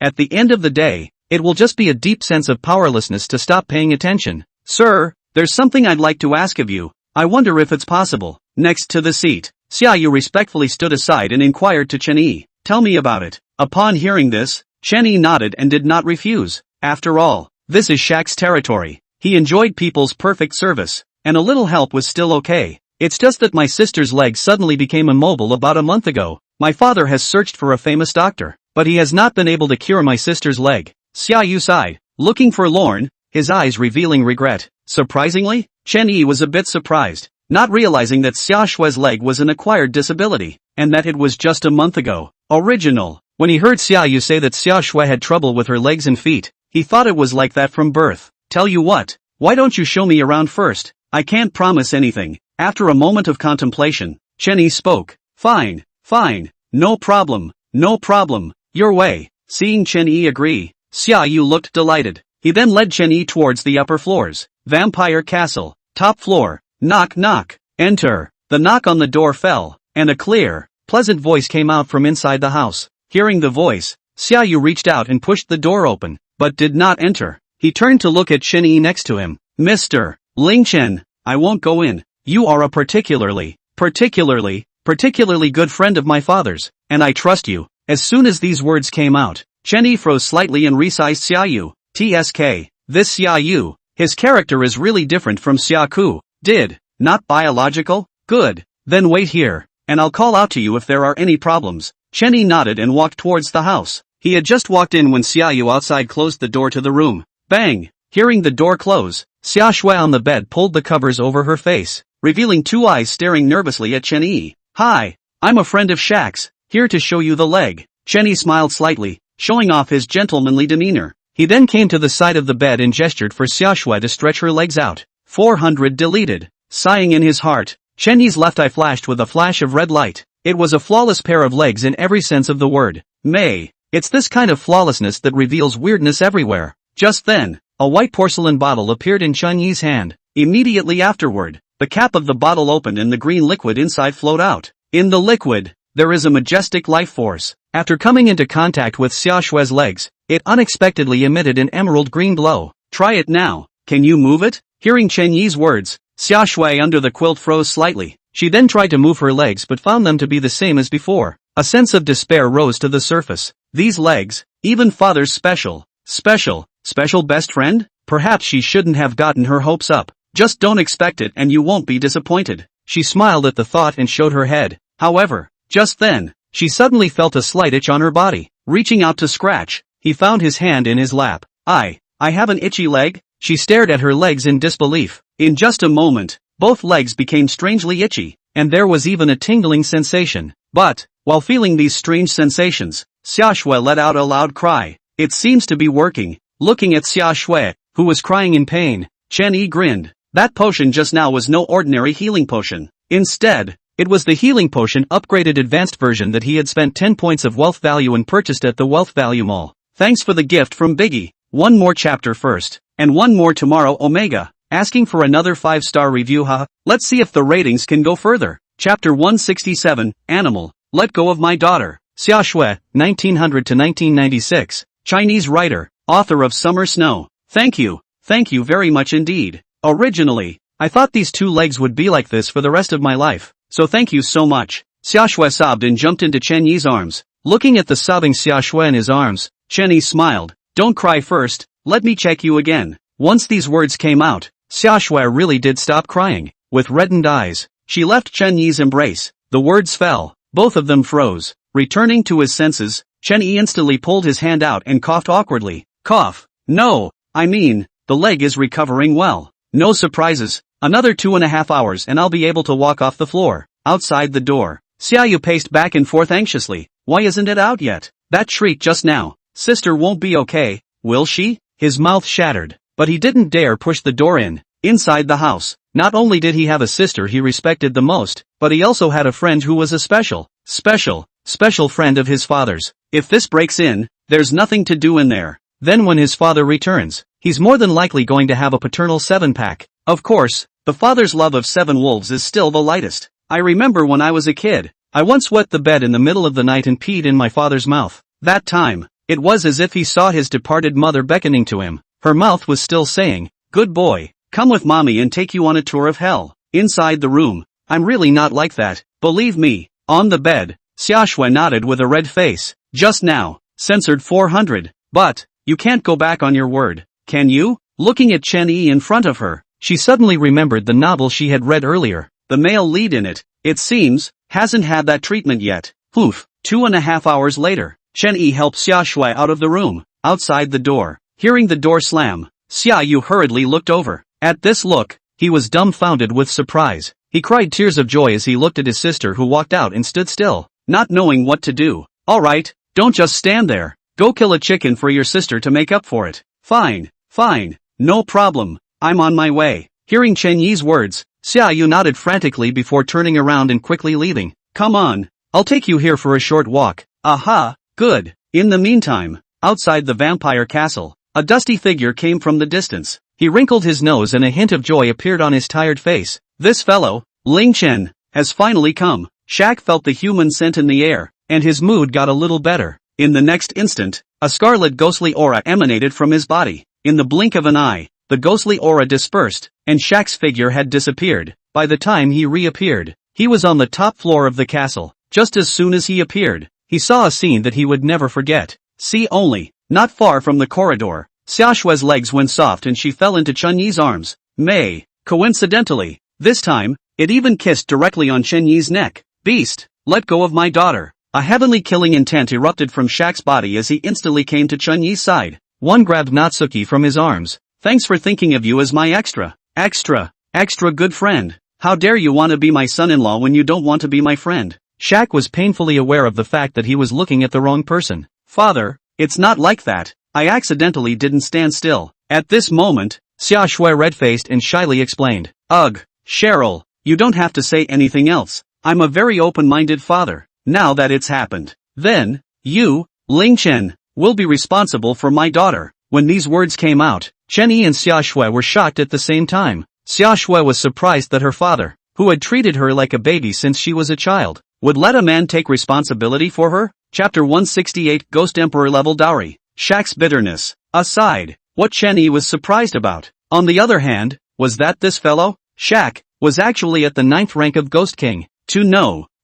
at the end of the day, it will just be a deep sense of powerlessness to stop paying attention. Sir, there's something I'd like to ask of you. I wonder if it's possible. Next to the seat, Xiaoyu respectfully stood aside and inquired to Chen-Yi. Tell me about it. Upon hearing this, Chen-Yi nodded and did not refuse. After all, this is Shaq's territory. He enjoyed people's perfect service, and a little help was still okay. It's just that my sister's leg suddenly became immobile about a month ago. My father has searched for a famous doctor, but he has not been able to cure my sister's leg. Xiaoyu sighed, looking forlorn, his eyes revealing regret. Surprisingly, Chen-Yi was a bit surprised, not realizing that Xiaoxue's leg was an acquired disability, and that it was just a month ago. When he heard Xiaoyu say that Xiaoxue had trouble with her legs and feet, he thought it was like that from birth. Tell you what, why don't you show me around first? I can't promise anything. After a moment of contemplation, Chen-Yi spoke. Fine, no problem, your way. Seeing Chen-Yi agree, Xiaoyu looked delighted. He then led Chen-Yi towards the upper floors. Vampire Castle, top floor. Knock knock. Enter. The knock on the door fell, and a clear, pleasant voice came out from inside the house. Hearing the voice, Xiaoyu reached out and pushed the door open, but did not enter. He turned to look at Chen Yi next to him. Mr. Ling Chen, I won't go in. You are a particularly good friend of my father's, and I trust you. As soon as these words came out, Chen Yi froze slightly and resized Xiaoyu. TSK. This Xiaoyu, his character is really different from Xiaoku. Not biological? Good. Then wait here, and I'll call out to you if there are any problems. Chen Yi nodded and walked towards the house. He had just walked in when Xiaoyu outside closed the door to the room. Bang! Hearing the door close, Xia Shui on the bed pulled the covers over her face, revealing two eyes staring nervously at Chen Yi. Hi, I'm a friend of Shaq's, here to show you the leg. Chen Yi smiled slightly, showing off his gentlemanly demeanor. He then came to the side of the bed and gestured for Xia Shui to stretch her legs out. 400 deleted. Sighing in his heart, Chen Yi's left eye flashed with a flash of red light. It was a flawless pair of legs in every sense of the word. It's this kind of flawlessness that reveals weirdness everywhere. Just then, a white porcelain bottle appeared in Chen Yi's hand. Immediately afterward, the cap of the bottle opened and the green liquid inside flowed out. In the liquid, there is a majestic life force. After coming into contact with Xia Shui's legs, it unexpectedly emitted an emerald green glow. Try it now. Can you move it? Hearing Chen Yi's words, Xia Shui under the quilt froze slightly. She then tried to move her legs but found them to be the same as before. A sense of despair rose to the surface. These legs, even father's special best friend? Perhaps she shouldn't have gotten her hopes up. Just don't expect it and you won't be disappointed. She smiled at the thought and showed her head. However, just then, she suddenly felt a slight itch on her body. Reaching out to scratch, he found his hand in his lap. I have an itchy leg? She stared at her legs in disbelief. In just a moment, both legs became strangely itchy, and there was even a tingling sensation. But, while feeling these strange sensations, Xia Shui let out a loud cry. It seems to be working. Looking at Xia Shui, who was crying in pain, Chen Yi grinned. That potion just now was no ordinary healing potion. Instead, it was the healing potion upgraded advanced version that he had spent 10 points of wealth value and purchased at the wealth value mall. Thanks for the gift from Biggie. One more chapter first, and one more tomorrow Omega. Asking for another 5-star review let's see if the ratings can go further. Chapter 167, Animal, Let Go of My Daughter. Xia Shui, 1900 to 1996. Chinese writer, author of Summer Snow. Thank you very much indeed. Originally, I thought these two legs would be like this for the rest of my life, so thank you so much. Xia Shui sobbed and jumped into Chen Yi's arms. Looking at the sobbing Xia Shui in his arms, Chen Yi smiled. Don't cry first, let me check you again. Once these words came out, Xia Shui really did stop crying. With reddened eyes, she left Chen Yi's embrace. The words fell, both of them froze. Returning to his senses, Chen Yi instantly pulled his hand out and coughed awkwardly. Cough. No, I mean, the leg is recovering well. No surprises. Another 2.5 hours and I'll be able to walk off the floor. Outside the door, Xiaoyu paced back and forth anxiously. Why isn't it out yet? That shriek just now. Sister won't be okay, will she? His mouth shattered, but he didn't dare push the door in. Inside the house, not only did he have a sister he respected the most, but he also had a friend who was a special friend of his father's. If this breaks in, there's nothing to do in there. Then when his father returns, he's more than likely going to have a paternal 7-pack. Of course, the father's love of 7 wolves is still the lightest. I remember when I was a kid, I once wet the bed in the middle of the night and peed in my father's mouth. That time, it was as if he saw his departed mother beckoning to him. Her mouth was still saying, "Good boy, come with mommy and take you on a tour of hell." Inside the room, I'm really not like that, believe me. On the bed, Xia Shui nodded with a red face. Just now, censored 400. But, you can't go back on your word, can you? Looking at Chen Yi in front of her, she suddenly remembered the novel she had read earlier. The male lead in it seems, hasn't had that treatment yet. 2.5 hours later, Chen Yi helped Xia Shui out of the room. Outside the door, hearing the door slam, Xiaoyu hurriedly looked over. At this look, he was dumbfounded with surprise. He cried tears of joy as he looked at his sister who walked out and stood still, not knowing what to do. Alright, don't just stand there. Go kill a chicken for your sister to make up for it. Fine, no problem. I'm on my way. Hearing Chen Yi's words, Xiaoyu nodded frantically before turning around and quickly leaving. Come on, I'll take you here for a short walk. Aha, good. In the meantime, outside the vampire castle, a dusty figure came from the distance. He wrinkled his nose and a hint of joy appeared on his tired face. This fellow, Ling Chen, has finally come. Shaq felt the human scent in the air, and his mood got a little better. In the next instant, a scarlet ghostly aura emanated from his body. In the blink of an eye, the ghostly aura dispersed, and Shaq's figure had disappeared. By the time he reappeared, he was on the top floor of the castle. Just as soon as he appeared, he saw a scene that he would never forget. See only, not far from the corridor, Xiaoshue's legs went soft and she fell into Chen Yi's arms. Coincidentally, this time, it even kissed directly on Chen Yi's neck. Beast, let go of my daughter. A heavenly killing intent erupted from Shaq's body as he instantly came to Chen Yi's side. One grabbed Natsuki from his arms. Thanks for thinking of you as my extra good friend. How dare you want to be my son-in-law when you don't want to be my friend? Shaq was painfully aware of the fact that he was looking at the wrong person. Father, it's not like that. I accidentally didn't stand still. At this moment, Xiaoshue red-faced and shyly explained. Ugh, Cheryl, you don't have to say anything else. I'm a very open-minded father. Now that it's happened, then, you, Ling Chen, will be responsible for my daughter. When these words came out, Chen Yi and Xiaoshui were shocked at the same time. Xiaoshui was surprised that her father, who had treated her like a baby since she was a child, would let a man take responsibility for her. Chapter 168 Ghost Emperor Level Dowry. Shaq's bitterness aside, what Chen Yi was surprised about, on the other hand, was that this fellow, Shaq, was actually at the 9th rank of Ghost King.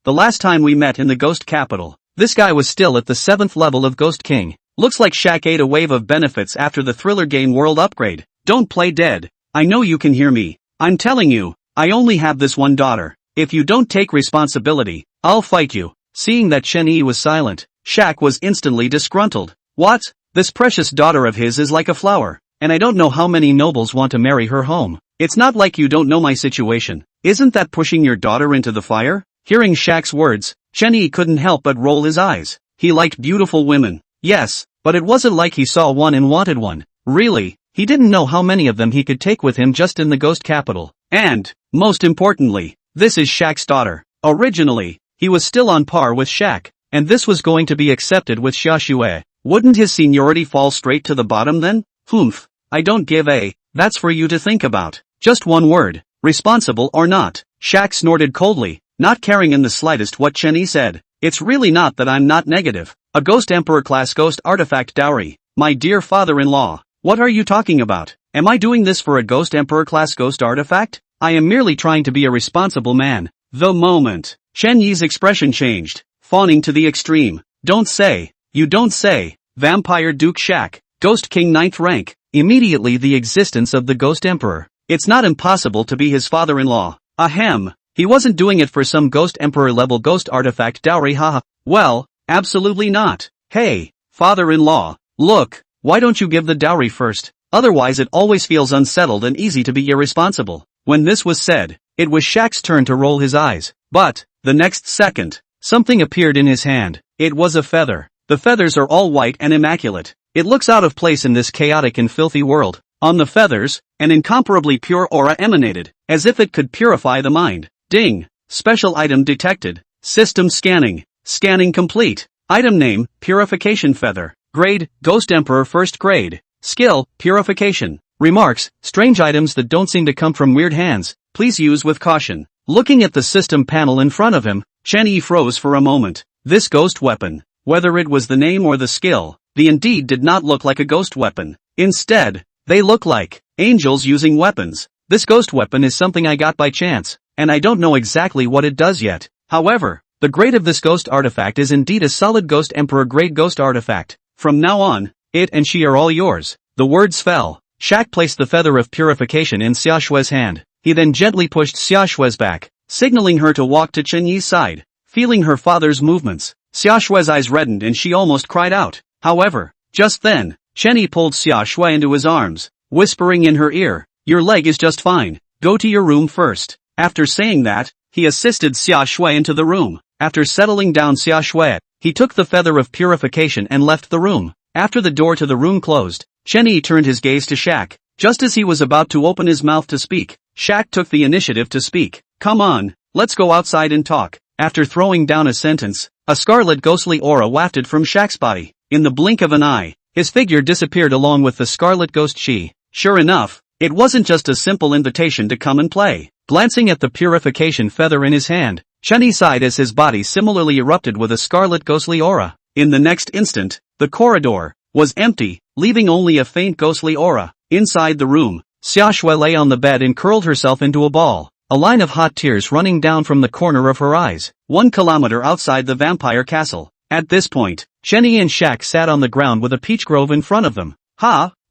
The last time we met in the Ghost Capital, this guy was still at the 7th level of Ghost King. Looks like Shaq ate a wave of benefits after the Thriller Game World upgrade. Don't play dead. I know you can hear me. I'm telling you, I only have this one daughter. If you don't take responsibility, I'll fight you. Seeing that Chen Yi was silent, Shaq was instantly disgruntled. What? This precious daughter of his is like a flower, and I don't know how many nobles want to marry her home. It's not like you don't know my situation. Isn't that pushing your daughter into the fire? Hearing Shaq's words, Chen Yi couldn't help but roll his eyes. He liked beautiful women. Yes, but it wasn't like he saw one and wanted one. Really, he didn't know how many of them he could take with him just in the Ghost Capital. And, most importantly, this is Shaq's daughter. Originally, he was still on par with Shaq, and this was going to be accepted with Xiaoshue. Wouldn't his seniority fall straight to the bottom then? Humph, I don't give a, that's for you to think about. Just one word, responsible or not. Shaq snorted coldly, not caring in the slightest what Chen Yi said. It's really not that I'm not negative. A Ghost Emperor class Ghost Artifact Dowry. My dear father-in-law, what are you talking about? Am I doing this for a Ghost Emperor class Ghost Artifact? I am merely trying to be a responsible man. The moment Chen Yi's expression changed, fawning to the extreme. Don't say, you don't say, Vampire Duke Shaq, Ghost King 9th rank. Immediately the existence of the Ghost Emperor. It's not impossible to be his father-in-law. Ahem. He wasn't doing it for some Ghost Emperor level Ghost Artifact Dowry, haha. Well, absolutely not. Hey, father-in-law, look, why don't you give the dowry first? Otherwise it always feels unsettled and easy to be irresponsible. When this was said, it was Shaq's turn to roll his eyes. But, the next second, something appeared in his hand. It was a feather. The feathers are all white and immaculate. It looks out of place in this chaotic and filthy world. On the feathers, an incomparably pure aura emanated, as if it could purify the mind. Ding! Special item detected. System scanning. Scanning complete. Item name, Purification Feather. Grade, Ghost Emperor 1st grade. Skill, Purification. Remarks, strange items that don't seem to come from weird hands. Please use with caution. Looking at the system panel in front of him, Chen Yi froze for a moment. This ghost weapon, whether it was the name or the skill, the indeed did not look like a ghost weapon. Instead, they look like angels using weapons. This ghost weapon is something I got by chance, and I don't know exactly what it does yet. However, the grade of this ghost artifact is indeed a solid Ghost Emperor grade ghost artifact. From now on, it and she are all yours. The words fell. Shaq placed the feather of purification in Xiaoshue's hand. He then gently pushed Xiaoshue's back, signaling her to walk to Chen Yi's side. Feeling her father's movements, Xiaoshue's eyes reddened and she almost cried out. However, just then, Chen Yi pulled Xiaoshue into his arms, whispering in her ear, "Your leg is just fine. Go to your room first." After saying that, he assisted Xiaoshue into the room. After settling down Xiaoshue, he took the feather of purification and left the room. After the door to the room closed, Chen Yi turned his gaze to Shaq. Just as he was about to open his mouth to speak, Shaq took the initiative to speak. "Come on, let's go outside and talk." After throwing down a sentence, a scarlet ghostly aura wafted from Shaq's body. In the blink of an eye, his figure disappeared along with the scarlet ghost she. Sure enough, it wasn't just a simple invitation to come and play. Glancing at the purification feather in his hand, Chunyi sighed as his body similarly erupted with a scarlet ghostly aura. In the next instant, the corridor was empty, leaving only a faint ghostly aura. Inside the room, Xiaoshui lay on the bed and curled herself into a ball, a line of hot tears running down from the corner of her eyes. 1 kilometer outside the vampire castle. At this point, Chunyi and Shaq sat on the ground with a peach grove in front of them.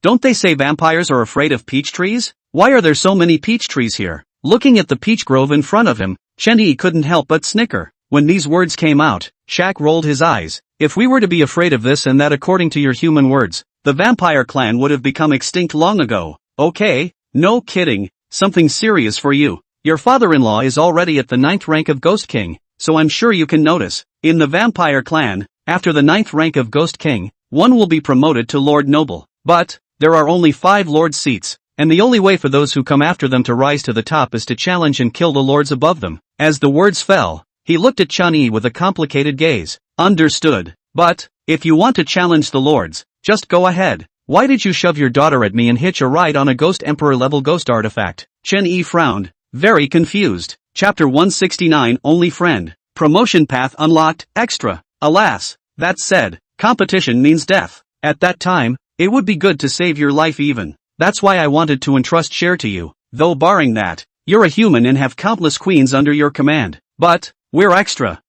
Don't they say vampires are afraid of peach trees? Why are there so many peach trees here? Looking at the peach grove in front of him, Chunyi couldn't help but snicker. When these words came out, Shaq rolled his eyes. If we were to be afraid of this and that according to your human words, the vampire clan would have become extinct long ago. Okay, no kidding, something serious for you. Your father-in-law is already at the 9th rank of Ghost King, so I'm sure you can notice. In the vampire clan, after the 9th rank of Ghost King, one will be promoted to Lord Noble. But there are only 5 Lord seats, and the only way for those who come after them to rise to the top is to challenge and kill the lords above them. As the words fell, he looked at Chunyi with a complicated gaze. Understood. But if you want to challenge the lords, just go ahead. Why did you shove your daughter at me and hitch a ride on a Ghost Emperor level ghost artifact? Chunyi frowned, very confused. Chapter 169 Only Friend. Promotion path unlocked, extra. Alas, that said, competition means death. At that time, it would be good to save your life even. That's why I wanted to entrust Cher to you, though barring that, you're a human and have countless queens under your command. But we're extra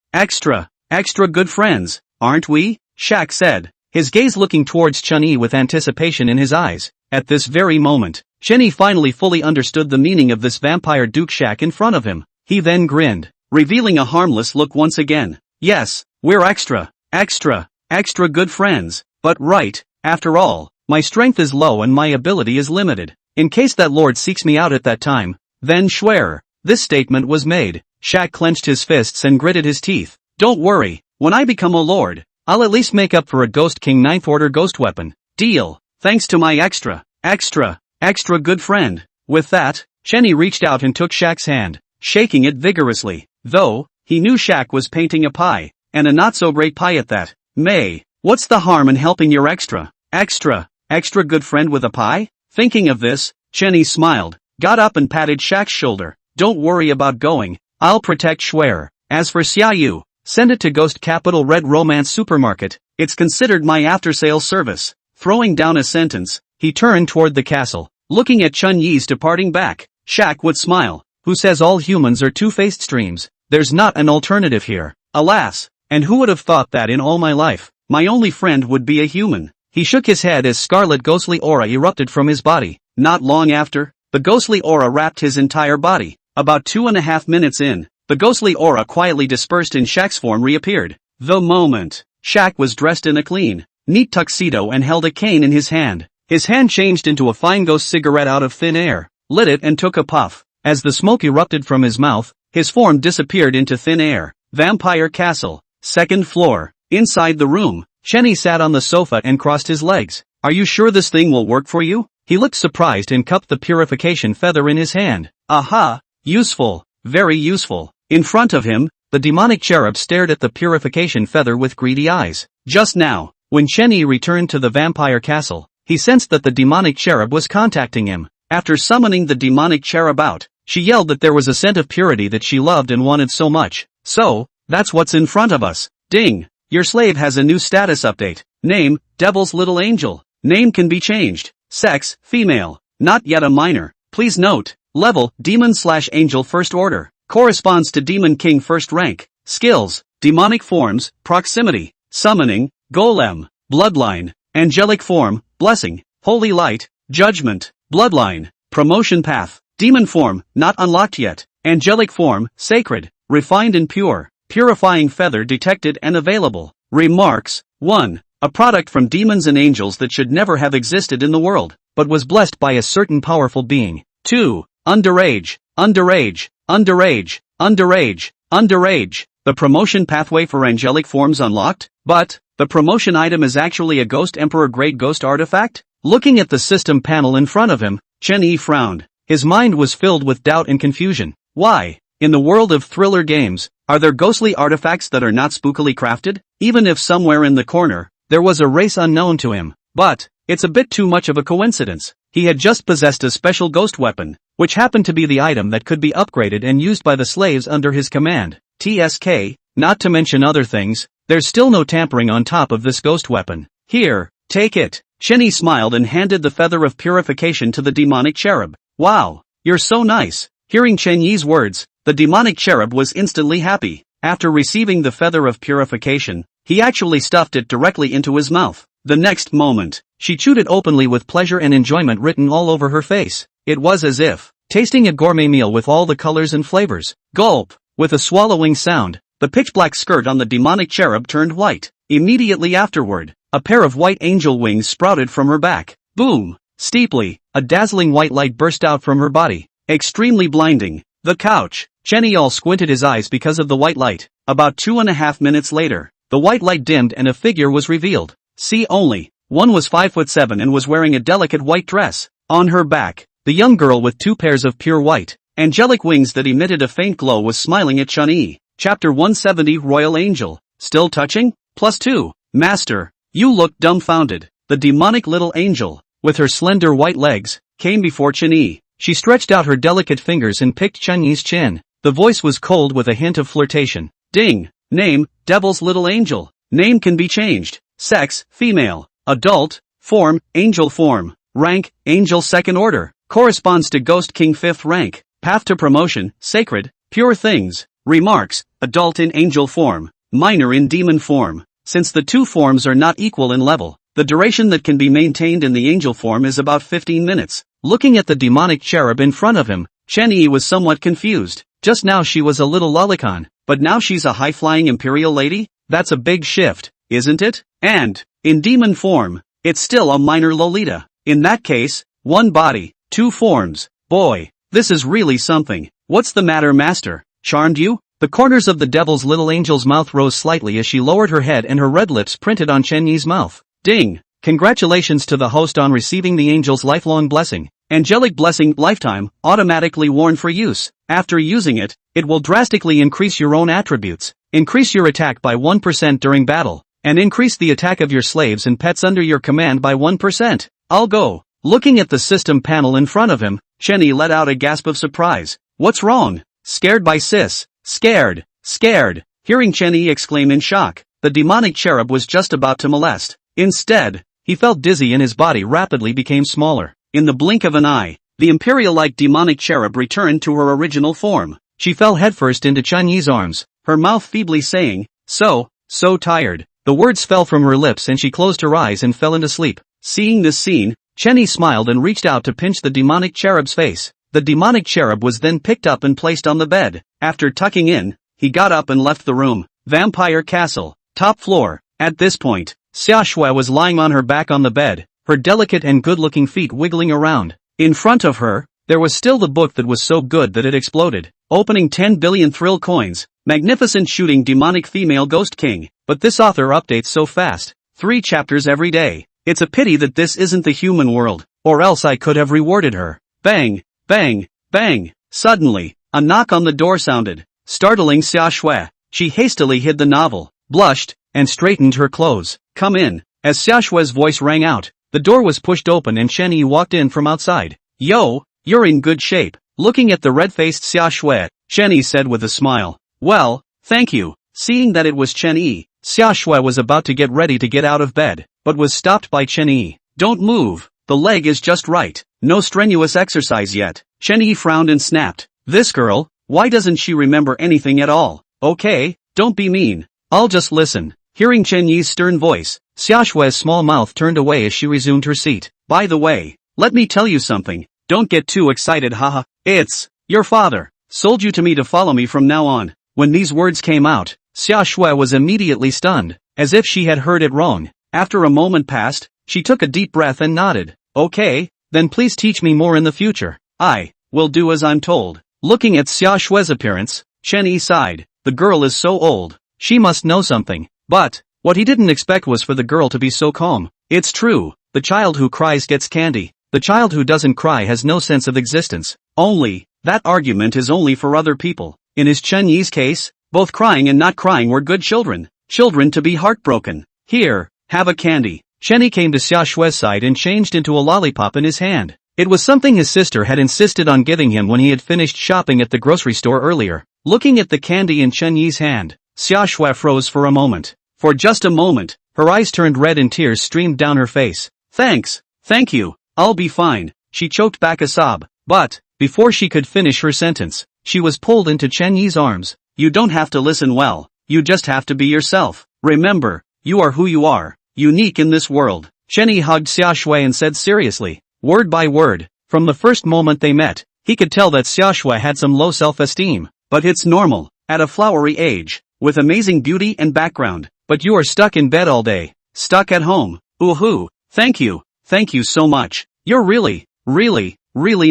good friends, aren't we? Shaq said, his gaze looking towards Chunyi with anticipation in his eyes. At this very moment, Chunyi finally fully understood the meaning of this vampire Duke Shaq in front of him. He then grinned, revealing a harmless look once again. Yes, we're extra good friends, but right, after all, my strength is low and my ability is limited. In case that lord seeks me out at that time, then swear. This statement was made. Shaq clenched his fists and gritted his teeth. Don't worry, when I become a lord, I'll at least make up for a Ghost King 9th order ghost weapon. Deal, thanks to my extra good friend. With that, Chunyi reached out and took Shaq's hand, shaking it vigorously. Though, he knew Shaq was painting a pie, and a not-so-great pie at that. May, what's the harm in helping your extra good friend with a pie? Thinking of this, Chunyi smiled, got up and patted Shaq's shoulder. Don't worry about going, I'll protect Schwer. As for Xiaoyu, send it to Ghost Capital Red Romance Supermarket, it's considered my after-sales service. Throwing down a sentence, he turned toward the castle, looking at Chunyi's departing back. Shaq would smile. Who says all humans are two-faced streams? There's not an alternative here. Alas, and who would have thought that in all my life, my only friend would be a human? He shook his head as scarlet ghostly aura erupted from his body. Not long after, the ghostly aura wrapped his entire body. About 2.5 minutes in, the ghostly aura quietly dispersed and Shaq's form reappeared. The moment, Shaq was dressed in a clean, neat tuxedo and held a cane in his hand. His hand changed into a fine ghost cigarette out of thin air, lit it and took a puff. As the smoke erupted from his mouth, his form disappeared into thin air. Vampire Castle, 2nd floor. Inside the room, Chunyi sat on the sofa and crossed his legs. Are you sure this thing will work for you? He looked surprised and cupped the purification feather in his hand. Aha, useful, very useful. In front of him, the demonic cherub stared at the purification feather with greedy eyes. Just now, when Chunyi returned to the vampire castle, he sensed that the demonic cherub was contacting him. After summoning the demonic cherub out, she yelled that there was a scent of purity that she loved and wanted so much. So, that's what's in front of us. Ding! Your slave has a new status update. Name, Devil's Little Angel. Name can be changed. Sex, female. Not yet a minor. Please note, level, Demon/Angel First Order. Corresponds to Demon King First Rank. Skills, Demonic Forms, Proximity, Summoning, Golem, Bloodline, Angelic Form, Blessing, Holy Light, Judgment, Bloodline, Promotion Path. Demon Form, not unlocked yet. Angelic Form, Sacred, Refined and Pure. Purifying Feather detected and available. Remarks, 1. A product from demons and angels that should never have existed in the world, but was blessed by a certain powerful being. 2. Underage. The promotion pathway for angelic forms unlocked? But, the promotion item is actually a Ghost Emperor Great Ghost artifact? Looking at the system panel in front of him, Chunyi frowned. His mind was filled with doubt and confusion. Why, in the world of thriller games, are there ghostly artifacts that are not spookily crafted? Even if somewhere in the corner, there was a race unknown to him. But, it's a bit too much of a coincidence. He had just possessed a special ghost weapon, which happened to be the item that could be upgraded and used by the slaves under his command. TSK, not to mention other things, there's still no tampering on top of this ghost weapon. Here, take it. Chenny smiled and handed the feather of purification to the demonic cherub. Wow, you're so nice. Hearing Chen Yi's words, the demonic cherub was instantly happy. After receiving the feather of purification, he actually stuffed it directly into his mouth. The next moment, she chewed it openly with pleasure and enjoyment written all over her face. It was as if tasting a gourmet meal with all the colors and flavors. Gulp! With a swallowing sound, the pitch-black skirt on the demonic cherub turned white. Immediately afterward, a pair of white angel wings sprouted from her back. Boom! Steeply, a dazzling white light burst out from her body. Extremely blinding. The couch. Chenny all squinted his eyes because of the white light. About 2.5 minutes later, the white light dimmed and a figure was revealed. See only. One was 5'7" and was wearing a delicate white dress. On her back, the young girl with 2 pairs of pure white, angelic wings that emitted a faint glow was smiling at Chun-Yi. Chapter 170 Royal Angel. Still touching? +2. Master, you look dumbfounded. The demonic little angel, with her slender white legs, came before Chun-Yi. She stretched out her delicate fingers and picked Chun-Yi's chin. The voice was cold with a hint of flirtation. Ding. Name, Devil's Little Angel. Name can be changed. Sex, female. Adult. Form, angel form. Rank, angel 2nd order. Corresponds to Ghost King 5th rank. Path to promotion, sacred, pure things. Remarks, adult in angel form, minor in demon form. Since the two forms are not equal in level, the duration that can be maintained in the angel form is about 15 minutes. Looking at the demonic cherub in front of him, Chen-Yi was somewhat confused. Just now she was a little lolicon, but now she's a high-flying imperial lady? That's a big shift, isn't it? And, in demon form, it's still a minor Lolita. In that case, one body, two forms. Boy, this is really something. What's the matter, master? Charmed you? The corners of the devil's little angel's mouth rose slightly as she lowered her head and her red lips printed on Chen-Yi's mouth. Ding! Congratulations to the host on receiving the angel's lifelong blessing. Angelic blessing lifetime, automatically worn for use. After using it, it will drastically increase your own attributes, increase your attack by 1% during battle, and increase the attack of your slaves and pets under your command by 1%. I'll go. Looking at the system panel in front of him, Chen-Yi let out a gasp of surprise. What's wrong? Scared by sis? Scared. Scared. Hearing Chen-Yi exclaim in shock, the demonic cherub was just about to molest. Instead, he felt dizzy and his body rapidly became smaller. In the blink of an eye, the imperial-like demonic cherub returned to her original form. She fell headfirst into Chen-Yi's arms, her mouth feebly saying, so tired. The words fell from her lips and she closed her eyes and fell into sleep. Seeing this scene, Chen-Yi smiled and reached out to pinch the demonic cherub's face. The demonic cherub was then picked up and placed on the bed. After tucking in, he got up and left the room. Vampire Castle, top floor. At this point, Xia Shui was lying on her back on the bed, her delicate and good-looking feet wiggling around. In front of her, there was still the book that was so good that it exploded. Opening 10 billion thrill coins. Magnificent shooting demonic female ghost king. But this author updates so fast. 3 chapters every day. It's a pity that this isn't the human world, or else I could have rewarded her. Bang, bang, bang. Suddenly, a knock on the door sounded, startling Xia Shui. She hastily hid the novel, blushed, and straightened her clothes. Come in. As Xia Shui's voice rang out, the door was pushed open and Chen-Yi walked in from outside. Yo, you're in good shape. Looking at the red-faced Xia Shui, Chen-Yi said with a smile. Well, thank you. Seeing that it was Chen-Yi, Xia Shui was about to get ready to get out of bed, but was stopped by Chen-Yi. Don't move. The leg is just right. No strenuous exercise yet. Chen-Yi frowned and snapped. This girl, why doesn't she remember anything at all? Okay, don't be mean. I'll just listen. Hearing Chen-Yi's stern voice, Xia Shui's small mouth turned away as she resumed her seat. By the way, let me tell you something. Don't get too excited, haha. It's your father. Sold you to me to follow me from now on. When these words came out, Xia Shui was immediately stunned, as if she had heard it wrong. After a moment passed, she took a deep breath and nodded. Okay, then please teach me more in the future. I will do as I'm told. Looking at Xia Shui's appearance, Chen-Yi sighed. The girl is so old. She must know something. But what he didn't expect was for the girl to be so calm. It's true. The child who cries gets candy. The child who doesn't cry has no sense of existence. Only, that argument is only for other people. In his Chen-Yi's case, both crying and not crying were good children. Children to be heartbroken. Here, have a candy. Chen-Yi came to Xia Shui's side and changed into a lollipop in his hand. It was something his sister had insisted on giving him when he had finished shopping at the grocery store earlier. Looking at the candy in Chen Yi's hand, Xia Shui froze for a moment. For just a moment, her eyes turned red and tears streamed down her face. Thanks, thank you, I'll be fine, she choked back a sob. But, before she could finish her sentence, she was pulled into Chen Yi's arms. You don't have to listen well, you just have to be yourself. Remember, you are who you are, unique in this world. Chen Yi hugged Xia Shui and said seriously, word by word, from the first moment they met, he could tell that Xia Shui had some low self-esteem. But it's normal, at a flowery age, with amazing beauty and background. But you are stuck in bed all day, stuck at home. Ooh, thank you so much. You're really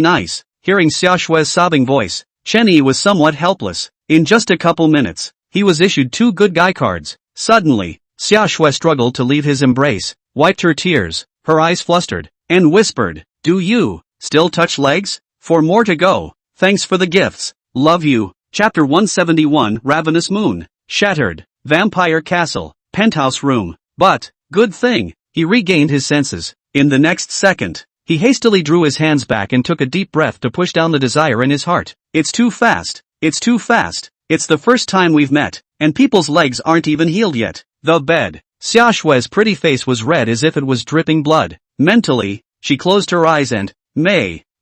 nice. Hearing Xia Shui's sobbing voice, Chen Yi was somewhat helpless. In just a couple minutes, he was issued 2 good guy cards. Suddenly, Xia Shui struggled to leave his embrace, wiped her tears, her eyes flustered, and whispered, do you still touch legs? For more to go. Thanks for the gifts. Love you. Chapter 171 Ravenous Moon. Shattered. Vampire Castle. Penthouse room. But, good thing, he regained his senses. In the next second, he hastily drew his hands back and took a deep breath to push down the desire in his heart. It's too fast. It's the first time we've met, and people's legs aren't even healed yet. The bed. Xia Shui's pretty face was red as if it was dripping blood. Mentally, she closed her eyes and,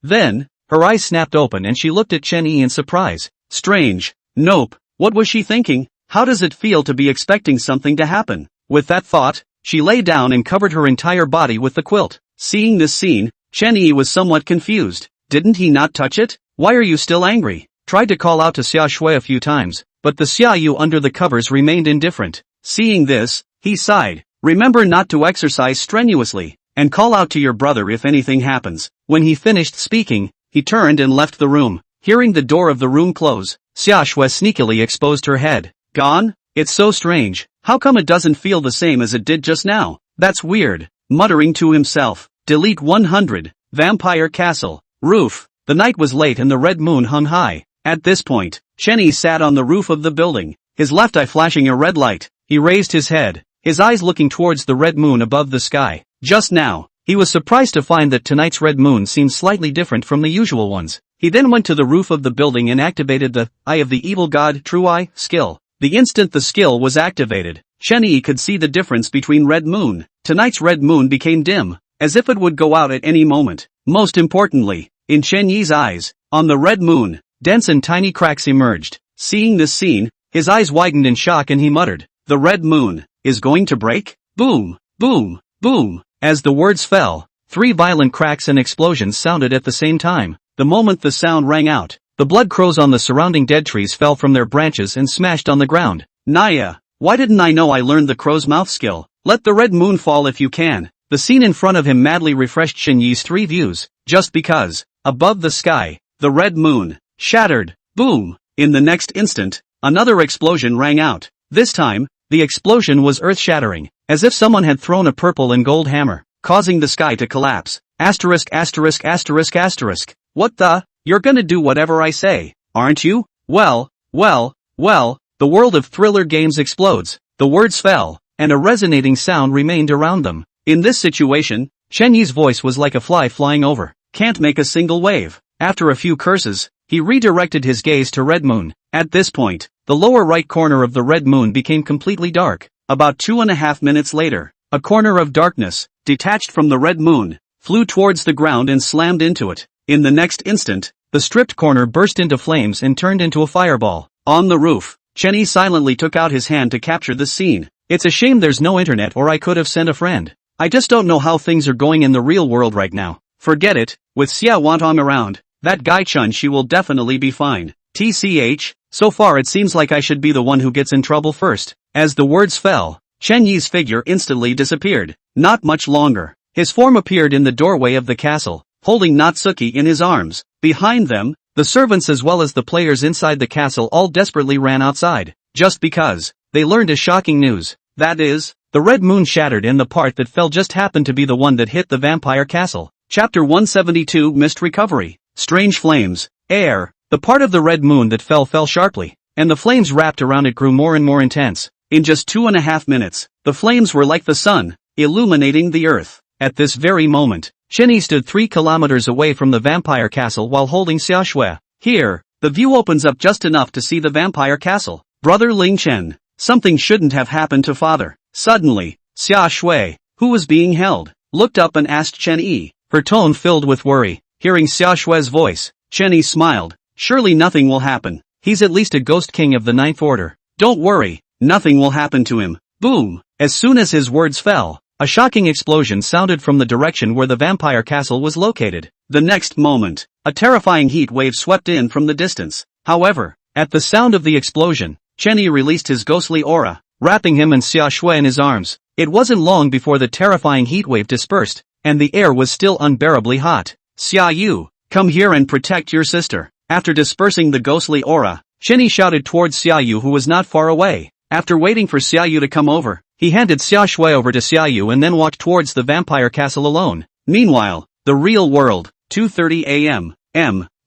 then, her eyes snapped open and she looked at Chen Yi in surprise. Strange. Nope. What was she thinking? How does it feel to be expecting something to happen? With that thought, she lay down and covered her entire body with the quilt. Seeing this scene, Chen Yi was somewhat confused. Didn't he not touch it? Why are you still angry? Tried to call out to Xia Shui a few times, but the Xia Yu under the covers remained indifferent. Seeing this, he sighed. Remember not to exercise strenuously, and call out to your brother if anything happens. When he finished speaking, he turned and left the room. Hearing the door of the room close, Xia Shui sneakily exposed her head. Gone? It's so strange. How come it doesn't feel the same as it did just now? That's weird. Muttering to himself. Delete 100. Vampire Castle. Roof. The night was late and the red moon hung high. At this point, Chen Yi sat on the roof of the building, his left eye flashing a red light. He raised his head, his eyes looking towards the red moon above the sky. Just now, he was surprised to find that tonight's red moon seemed slightly different from the usual ones. He then went to the roof of the building and activated the Eye of the Evil God True Eye skill. The instant the skill was activated, Chen Yi could see the difference between red moon. Tonight's red moon became dim, as if it would go out at any moment. Most importantly, in Chen Yi's eyes, on the red moon, dense and tiny cracks emerged. Seeing this scene, his eyes widened in shock and he muttered, the red moon is going to break? Boom, boom, boom. As the words fell, 3 violent cracks and explosions sounded at the same time. The moment the sound rang out, the blood crows on the surrounding dead trees fell from their branches and smashed on the ground. Naya, why didn't I know I learned the crow's mouth skill? Let the red moon fall if you can. The scene in front of him madly refreshed Chen Yi's 3 views, just because, above the sky, the red moon shattered. Boom! In the next instant, another explosion rang out. This time, the explosion was earth-shattering, as if someone had thrown a purple and gold hammer, causing the sky to collapse. Asterisk. What the? You're gonna do whatever I say, aren't you? Well, the world of thriller games explodes. The words fell, and a resonating sound remained around them. In this situation, Chen Yi's voice was like a fly flying over. Can't make a single wave. After a few curses, he redirected his gaze to Red Moon. At this point, the lower right corner of the Red Moon became completely dark. About 2.5 minutes later, a corner of darkness, detached from the Red Moon, flew towards the ground and slammed into it. In the next instant, the stripped corner burst into flames and turned into a fireball. On the roof, Chen Yi silently took out his hand to capture the scene. It's a shame there's no internet or I could have sent a friend. I just don't know how things are going in the real world right now. Forget it, with Xia Wantong around, that guy Chun she will definitely be fine. TCH, so far it seems like I should be the one who gets in trouble first. As the words fell, Chen Yi's figure instantly disappeared. Not much longer, his form appeared in the doorway of the castle, holding Natsuki in his arms. Behind them, the servants as well as the players inside the castle all desperately ran outside, just because they learned a shocking news. That is, the red moon shattered and the part that fell just happened to be the one that hit the vampire castle. Chapter 172 Mist Recovery. Strange flames. Air. The part of the red moon that fell sharply, and the flames wrapped around it grew more and more intense. In just 2.5 minutes, the flames were like the sun, illuminating the earth. At this very moment, Chenyi stood 3 kilometers away from the vampire castle while holding Xiaoshui. Here, the view opens up just enough to see the vampire castle. Brother Ling Chen. Something shouldn't have happened to father. Suddenly, Xiaoshui, who was being held, looked up and asked Chenyi, her tone filled with worry. Hearing Xiaoshui's voice, Chenyi smiled. Surely nothing will happen. He's at least a ghost king of the 9th order. Don't worry, nothing will happen to him. Boom! As soon as his words fell, a shocking explosion sounded from the direction where the vampire castle was located. The next moment, a terrifying heat wave swept in from the distance. However, at the sound of the explosion, Chenyi released his ghostly aura, wrapping him and Xiaoshui in his arms. It wasn't long before the terrifying heat wave dispersed, and the air was still unbearably hot. Xiaoyu, come here and protect your sister. After dispersing the ghostly aura, Chenyi shouted towards Xiaoyu, who was not far away. After waiting for Xiaoyu to come over, he handed Xiaoshui over to Xiaoyu and then walked towards the vampire castle alone. Meanwhile, the real world, 2:30 a.m.,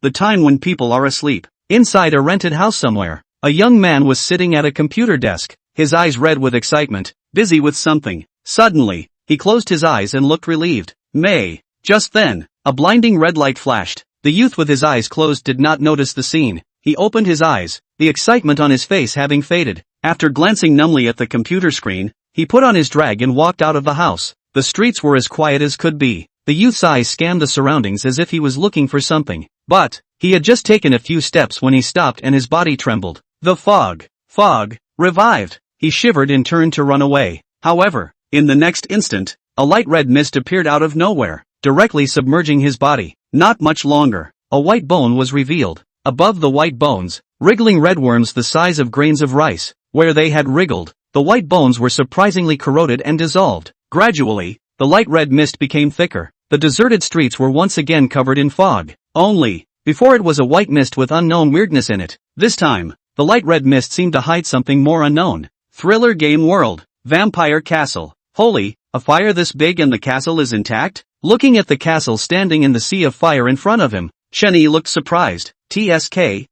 the time when people are asleep. Inside a rented house somewhere, a young man was sitting at a computer desk, his eyes red with excitement, busy with something. Suddenly, he closed his eyes and looked relieved. May. Just then, a blinding red light flashed. The youth with his eyes closed did not notice the scene. He opened his eyes, the excitement on his face having faded. After glancing numbly at the computer screen, he put on his drag and walked out of the house. The streets were as quiet as could be. The youth's eyes scanned the surroundings as if he was looking for something. But, he had just taken a few steps when he stopped and his body trembled. The fog, revived. He shivered and turned to run away. However, in the next instant, a light red mist appeared out of nowhere, directly submerging his body. Not much longer, a white bone was revealed. Above the white bones, wriggling red worms the size of grains of rice. Where they had wriggled, the white bones were surprisingly corroded and dissolved. Gradually, the light red mist became thicker. The deserted streets were once again covered in fog. Only, before it was a white mist with unknown weirdness in it. This time, the light red mist seemed to hide something more unknown. Thriller game world, vampire castle. Holy, a fire this big and the castle is intact? Looking at the castle standing in the sea of fire in front of him, Chenyi looked surprised. TSK,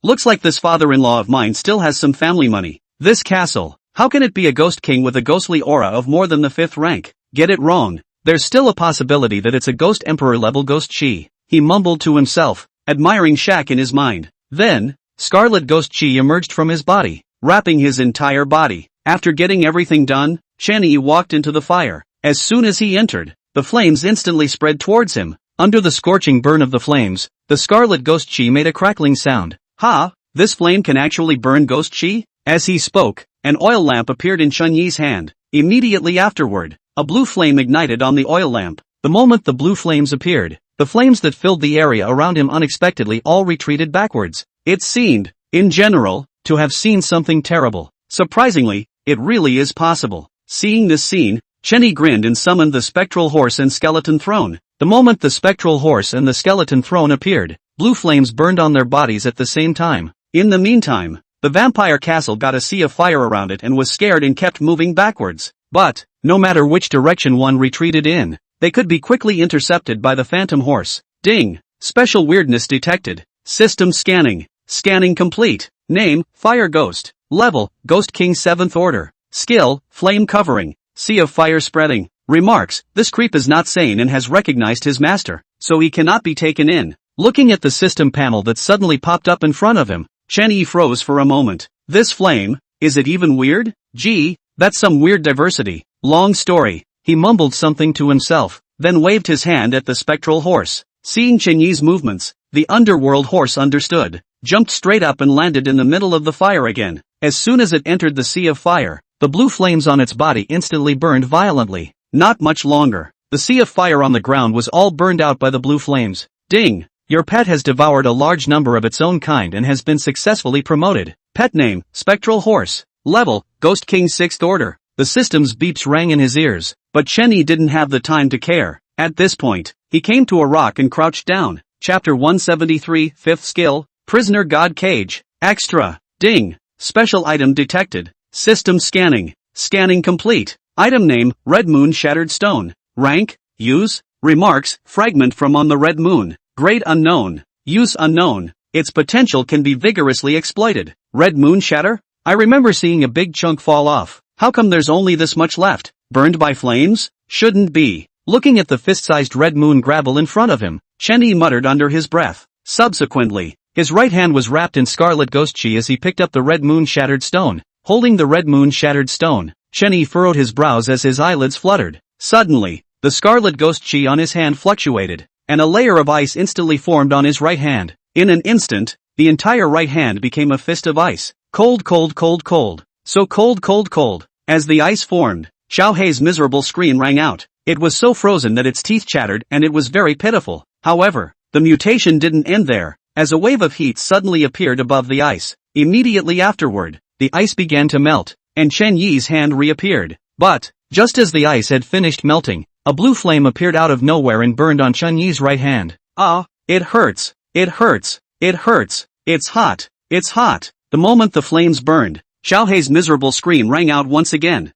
looks like this father-in-law of mine still has some family money. This castle, how can it be a ghost king with a ghostly aura of more than the 5th rank? Get it wrong. There's still a possibility that it's a ghost emperor level ghost chi. He mumbled to himself, admiring Shaq in his mind. Then, scarlet ghost chi emerged from his body, wrapping his entire body. After getting everything done, Chenyi walked into the fire. As soon as he entered, the flames instantly spread towards him. Under the scorching burn of the flames, the scarlet ghost chi made a crackling sound. Ha! This flame can actually burn ghost chi? As he spoke, an oil lamp appeared in Chenyi's hand. Immediately afterward, a blue flame ignited on the oil lamp. The moment the blue flames appeared, the flames that filled the area around him unexpectedly all retreated backwards. It seemed, in general, to have seen something terrible. Surprisingly, it really is possible. Seeing this scene, Chenyi grinned and summoned the spectral horse and skeleton throne. The moment the spectral horse and the skeleton throne appeared, blue flames burned on their bodies at the same time. In the meantime, the vampire castle got a sea of fire around it and was scared and kept moving backwards. But, no matter which direction one retreated in, they could be quickly intercepted by the phantom horse. Ding! Special weirdness detected. System scanning. Scanning complete. Name, Fire Ghost. Level, Ghost King 7th Order. Skill, Flame Covering. Sea of Fire Spreading. Remarks, this creep is not sane and has recognized his master, so he cannot be taken in. Looking at the system panel that suddenly popped up in front of him, Chenyi froze for a moment. This flame, is it even weird? Gee, that's some weird diversity. Long story. He mumbled something to himself, then waved his hand at the spectral horse. Seeing Chenyi's movements, the underworld horse understood, jumped straight up and landed in the middle of the fire again. As soon as it entered the sea of fire, the blue flames on its body instantly burned violently. Not much longer. The sea of fire on the ground was all burned out by the blue flames. Ding! Your pet has devoured a large number of its own kind and has been successfully promoted. Pet name, Spectral Horse. Level, Ghost King 6th Order. The system's beeps rang in his ears, but Chenyi didn't have the time to care. At this point, he came to a rock and crouched down. Chapter 173, 5th Skill, Prisoner God Cage. Extra. Ding! Special item detected. System scanning. Scanning complete. Item name, Red Moon Shattered Stone. Rank, Use. Remarks, fragment from on the Red Moon. Grade unknown. Use unknown. Its potential can be vigorously exploited. Red Moon Shatter? I remember seeing a big chunk fall off. How come there's only this much left? Burned by flames? Shouldn't be. Looking at the fist-sized red moon gravel in front of him, Chen Yi muttered under his breath. Subsequently, his right hand was wrapped in scarlet ghost chi as he picked up the red moon shattered stone. Holding the red moon shattered stone, Chen Yi furrowed his brows as his eyelids fluttered. Suddenly, the scarlet ghost chi on his hand fluctuated, and a layer of ice instantly formed on his right hand. In an instant, the entire right hand became a fist of ice. Cold, cold, cold, cold. So cold, cold, cold. As the ice formed, Xiao Hei's miserable scream rang out. It was so frozen that its teeth chattered and it was very pitiful. However, the mutation didn't end there, as a wave of heat suddenly appeared above the ice. Immediately afterward, the ice began to melt, and Chen Yi's hand reappeared. But, just as the ice had finished melting, a blue flame appeared out of nowhere and burned on Chen Yi's right hand. Ah, it hurts, it hurts, it hurts, it's hot, it's hot. The moment the flames burned, Xiao Hei's miserable scream rang out once again.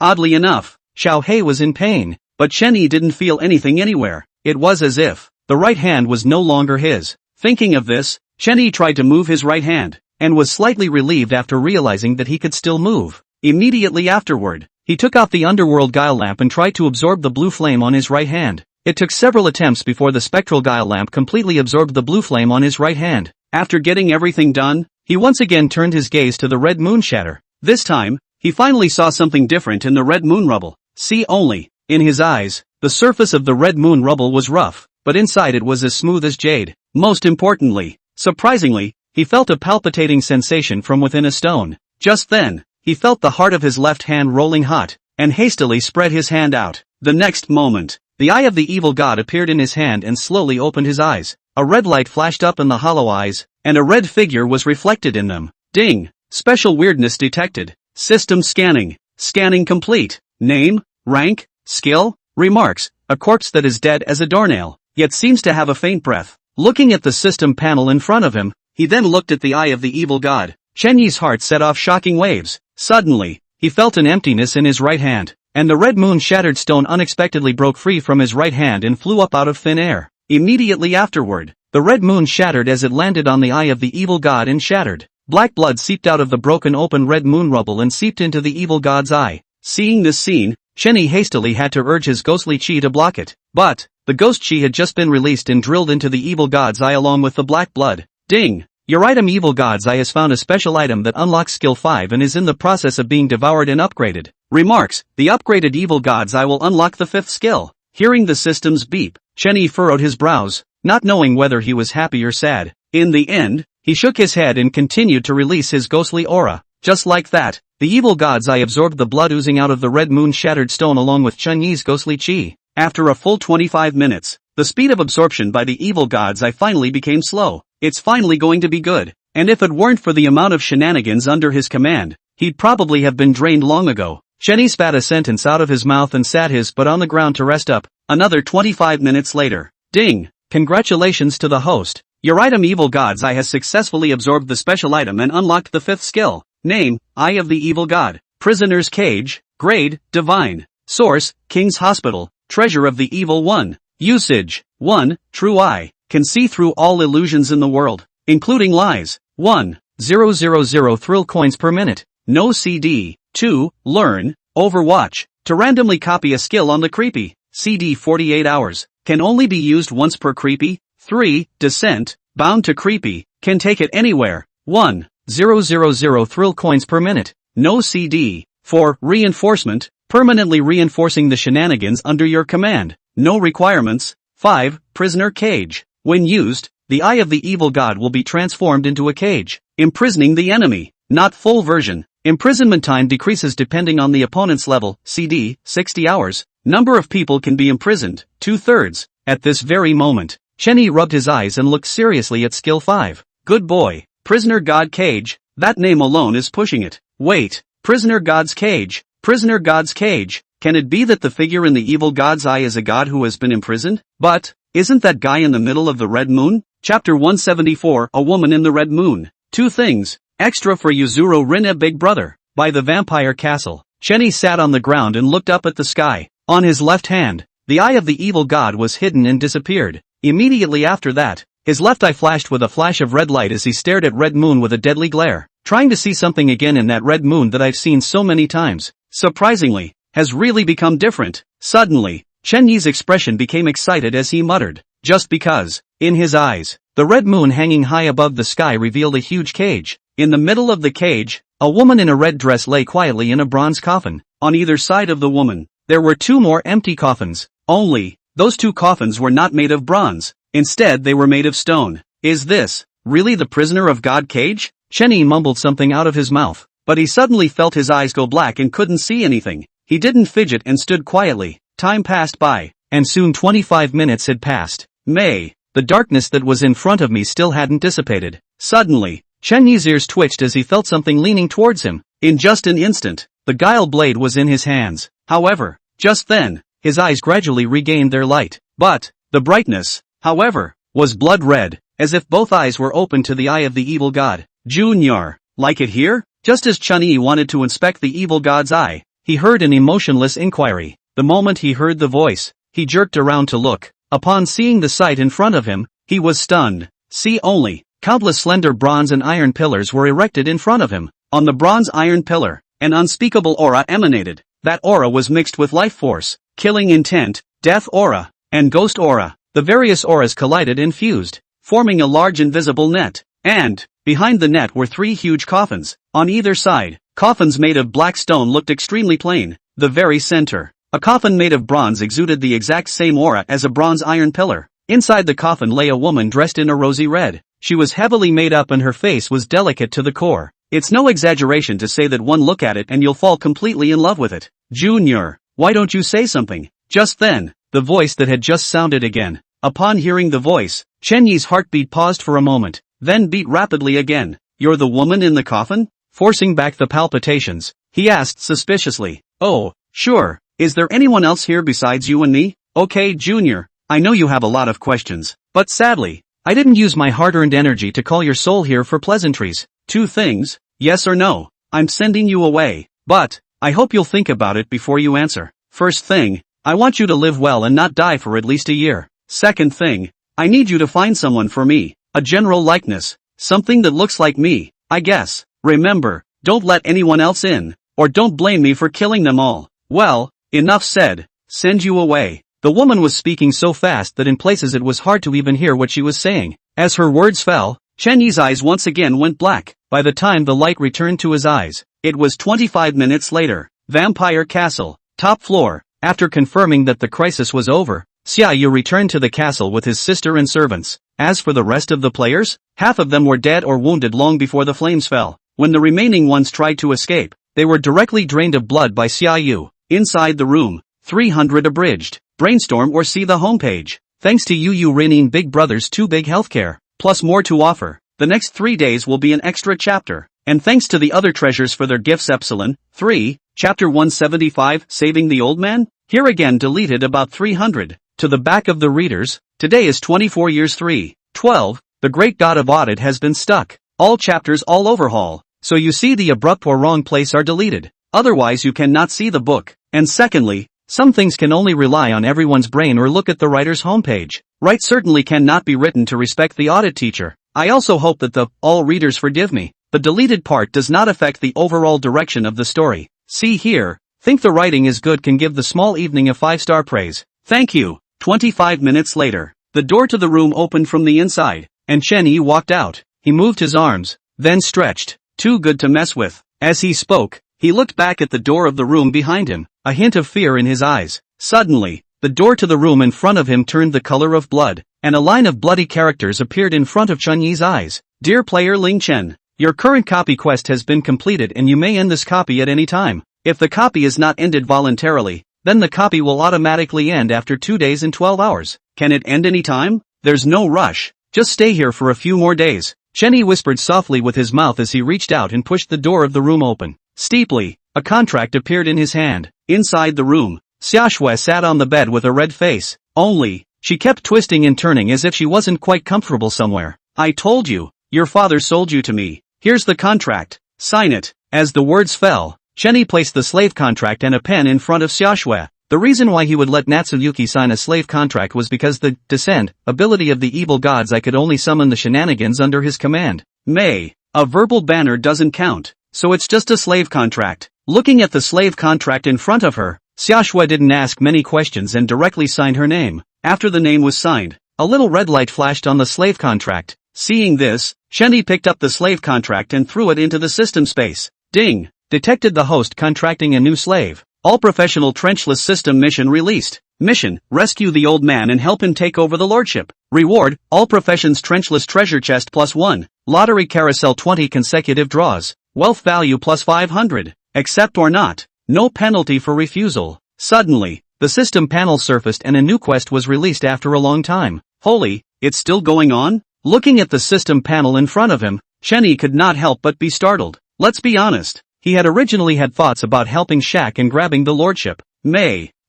Oddly enough, Xiao Hei was in pain, but Chen Yi didn't feel anything anywhere. It was as if the right hand was no longer his. Thinking of this, Chen Yi tried to move his right hand, and was slightly relieved after realizing that he could still move. Immediately afterward, he took out the underworld guile lamp and tried to absorb the blue flame on his right hand. It took several attempts before the spectral guile lamp completely absorbed the blue flame on his right hand. After getting everything done, he once again turned his gaze to the red moon shatter. This time, he finally saw something different in the red moon rubble. See only. In his eyes, the surface of the red moon rubble was rough, but inside it was as smooth as jade. Most importantly, surprisingly, he felt a palpitating sensation from within a stone. Just then, he felt the heart of his left hand rolling hot, and hastily spread his hand out. The next moment, the eye of the evil god appeared in his hand and slowly opened his eyes. A red light flashed up in the hollow eyes, and a red figure was reflected in them. Ding! Special weirdness detected. System scanning. Scanning complete. Name, rank, skill, remarks. A corpse that is dead as a doornail, yet seems to have a faint breath. Looking at the system panel in front of him, he then looked at the eye of the evil god. Chen Yi's heart set off shocking waves. Suddenly, he felt an emptiness in his right hand, and the red moon shattered stone unexpectedly broke free from his right hand and flew up out of thin air. Immediately afterward, the red moon shattered as it landed on the eye of the evil god and shattered. Black blood seeped out of the broken open red moon rubble and seeped into the evil god's eye. Seeing this scene, Chen Yi hastily had to urge his ghostly chi to block it. But, the ghost chi had just been released and drilled into the evil god's eye along with the black blood. Ding! Your item evil god's eye has found a special item that unlocks skill 5 and is in the process of being devoured and upgraded. Remarks, the upgraded evil god's eye will unlock the 5th skill. Hearing the system's beep, Chen Yi furrowed his brows, not knowing whether he was happy or sad. In the end, he shook his head and continued to release his ghostly aura. Just like that, the evil god's eye absorbed the blood oozing out of the red moon shattered stone along with Chen Yi's ghostly chi. After a full 25 minutes, the speed of absorption by the evil god's eye finally became slow. It's finally going to be good. And if it weren't for the amount of shenanigans under his command, he'd probably have been drained long ago. Chen Yi spat a sentence out of his mouth and sat his butt on the ground to rest up. Another 25 minutes later. Ding! Congratulations to the host. Your item evil god's eye has successfully absorbed the special item and unlocked the 5th skill. Name, Eye of the Evil God. Prisoner's Cage. Grade, Divine. Source, King's Hospital. Treasure of the Evil One. Usage. 1. True Eye. Can see through all illusions in the world, including lies. 1. 000 thrill coins per minute. No CD. 2. Learn. Overwatch. To randomly copy a skill on the creepy. CD 48 hours. Can only be used once per creepy. 3. Descent. Bound to creepy. Can take it anywhere. 1. 000 thrill coins per minute. No CD. 4. Reinforcement. Permanently reinforcing the shenanigans under your command. No requirements. 5. Prisoner Cage. When used, the eye of the evil god will be transformed into a cage, imprisoning the enemy. Not full version. Imprisonment time decreases depending on the opponent's level. CD, 60 hours. Number of people can be imprisoned, 2/3. At this very moment, Chen Yi rubbed his eyes and looked seriously at skill 5. Good boy. Prisoner God Cage. That name alone is pushing it. Wait. Prisoner God's Cage. Prisoner God's Cage. Can it be that the figure in the evil god's eye is a god who has been imprisoned? But, isn't that guy in the middle of the red moon? Chapter 174, A Woman in the Red Moon. 2 things. Extra for Yuzuru Rinne Big Brother. By the Vampire Castle. Chen Yi sat on the ground and looked up at the sky. On his left hand, the eye of the evil god was hidden and disappeared. Immediately after that, his left eye flashed with a flash of red light as he stared at red moon with a deadly glare, trying to see something again in that red moon that I've seen so many times. Surprisingly, has really become different. Suddenly, Chen Yi's expression became excited as he muttered, "Just because." In his eyes, the red moon hanging high above the sky revealed a huge cage. In the middle of the cage, a woman in a red dress lay quietly in a bronze coffin. On either side of the woman, there were 2 more empty coffins. Only, those 2 coffins were not made of bronze. Instead they were made of stone. Is this really the prisoner of God cage? Chen Yi mumbled something out of his mouth, but he suddenly felt his eyes go black and couldn't see anything. He didn't fidget and stood quietly. Time passed by, and soon 25 minutes had passed. The darkness that was in front of me still hadn't dissipated. Suddenly, Chen Yi's ears twitched as he felt something leaning towards him. In just an instant, the guile blade was in his hands. However, just then, his eyes gradually regained their light. But, the brightness, however, was blood red, as if both eyes were open to the eye of the evil god. Junior, like it here? Just as Chen Yi wanted to inspect the evil god's eye, he heard an emotionless inquiry. The moment he heard the voice, he jerked around to look. Upon seeing the sight in front of him, he was stunned. See only, countless slender bronze and iron pillars were erected in front of him. On the bronze iron pillar, an unspeakable aura emanated. That aura was mixed with life force, killing intent, death aura, and ghost aura. The various auras collided and fused, forming a large invisible net. And, behind the net were 3 huge coffins. On either side, coffins made of black stone looked extremely plain. The very center, a coffin made of bronze exuded the exact same aura as a bronze iron pillar. Inside the coffin lay a woman dressed in a rosy red. She was heavily made up and her face was delicate to the core. It's no exaggeration to say that one look at it and you'll fall completely in love with it. Junior, why don't you say something? Just then, the voice that had just sounded again. Upon hearing the voice, Chen Yi's heartbeat paused for a moment, then beat rapidly again. You're the woman in the coffin? Forcing back the palpitations, he asked suspiciously. Oh, sure. Is there anyone else here besides you and me? Okay, Junior, I know you have a lot of questions, but sadly, I didn't use my hard-earned energy to call your soul here for pleasantries. 2 things, yes or no. I'm sending you away, but I hope you'll think about it before you answer. First thing, I want you to live well and not die for at least a year. Second thing, I need you to find someone for me, a general likeness, something that looks like me, I guess. Remember, don't let anyone else in, or don't blame me for killing them all. Well, enough said. Send you away. The woman was speaking so fast that in places it was hard to even hear what she was saying. As her words fell, Chen Yi's eyes once again went black. By the time the light returned to his eyes, it was 25 minutes later. Vampire Castle, top floor. After confirming that the crisis was over, Xia Yu returned to the castle with his sister and servants. As for the rest of the players, half of them were dead or wounded long before the flames fell. When the remaining ones tried to escape, they were directly drained of blood by Xia Yu. Inside the room, 300 abridged. Brainstorm or see the homepage. Thanks to Yu Renin Big Brother's 2 Big Healthcare, plus more to offer. The next 3 days will be an extra chapter. And thanks to the other treasures for their gifts. Epsilon 3, Chapter 175, Saving the Old Man. Here again deleted about 300. To the back of the readers, today is 24 years 3/12, the great god of audit has been stuck. All chapters all overhaul, so you see the abrupt or wrong place are deleted. Otherwise you cannot see the book. And secondly, some things can only rely on everyone's brain or look at the writer's homepage. Right certainly cannot be written to respect the audit teacher. I also hope that all readers forgive me. The deleted part does not affect the overall direction of the story. See here, think the writing is good can give the small evening a 5-star praise. Thank you. 25 minutes later, the door to the room opened from the inside, and Chen Yi walked out. He moved his arms, then stretched. Too good to mess with. As he spoke, he looked back at the door of the room behind him, a hint of fear in his eyes. Suddenly, the door to the room in front of him turned the color of blood, and a line of bloody characters appeared in front of Chen Yi's eyes. Dear player Ling Chen, your current copy quest has been completed and you may end this copy at any time. If the copy is not ended voluntarily, then the copy will automatically end after 2 days and 12 hours. Can it end any time? There's no rush. Just stay here for a few more days. Chen Yi whispered softly with his mouth as he reached out and pushed the door of the room open. Steeply, a contract appeared in his hand. Inside the room, Xiaxue sat on the bed with a red face. Only, she kept twisting and turning as if she wasn't quite comfortable somewhere. I told you, your father sold you to me. Here's the contract. Sign it. As the words fell, Chen Yi placed the slave contract and a pen in front of Xiaxue. The reason why he would let Natsuyuki sign a slave contract was because the descend ability of the evil gods I could only summon the shenanigans under his command. A verbal banner doesn't count, so it's just a slave contract. Looking at the slave contract in front of her, Xiaoxue didn't ask many questions and directly signed her name. After the name was signed, a little red light flashed on the slave contract. Seeing this, Chen Yi picked up the slave contract and threw it into the system space. Ding! Detected the host contracting a new slave. All professional trenchless system mission released. Mission, rescue the old man and help him take over the lordship. Reward, all professions trenchless treasure chest +1. Lottery carousel 20 consecutive draws. Wealth value +500. Accept or not. No penalty for refusal. Suddenly, the system panel surfaced and a new quest was released after a long time. Holy, it's still going on? Looking at the system panel in front of him, Chen Yi could not help but be startled. Let's be honest, he had originally had thoughts about helping Shaq and grabbing the lordship.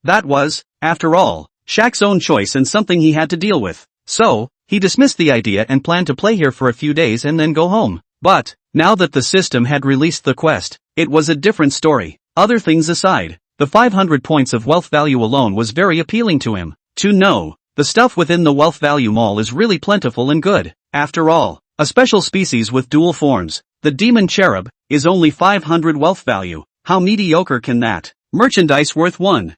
That was, after all, Shaq's own choice and something he had to deal with. So, he dismissed the idea and planned to play here for a few days and then go home. But, now that the system had released the quest, it was a different story. Other things aside, the 500 points of wealth value alone was very appealing to him. To know, the stuff within the wealth value mall is really plentiful and good. After all, a special species with dual forms, the demon cherub, is only 500 wealth value. How mediocre can that? Merchandise worth 1,000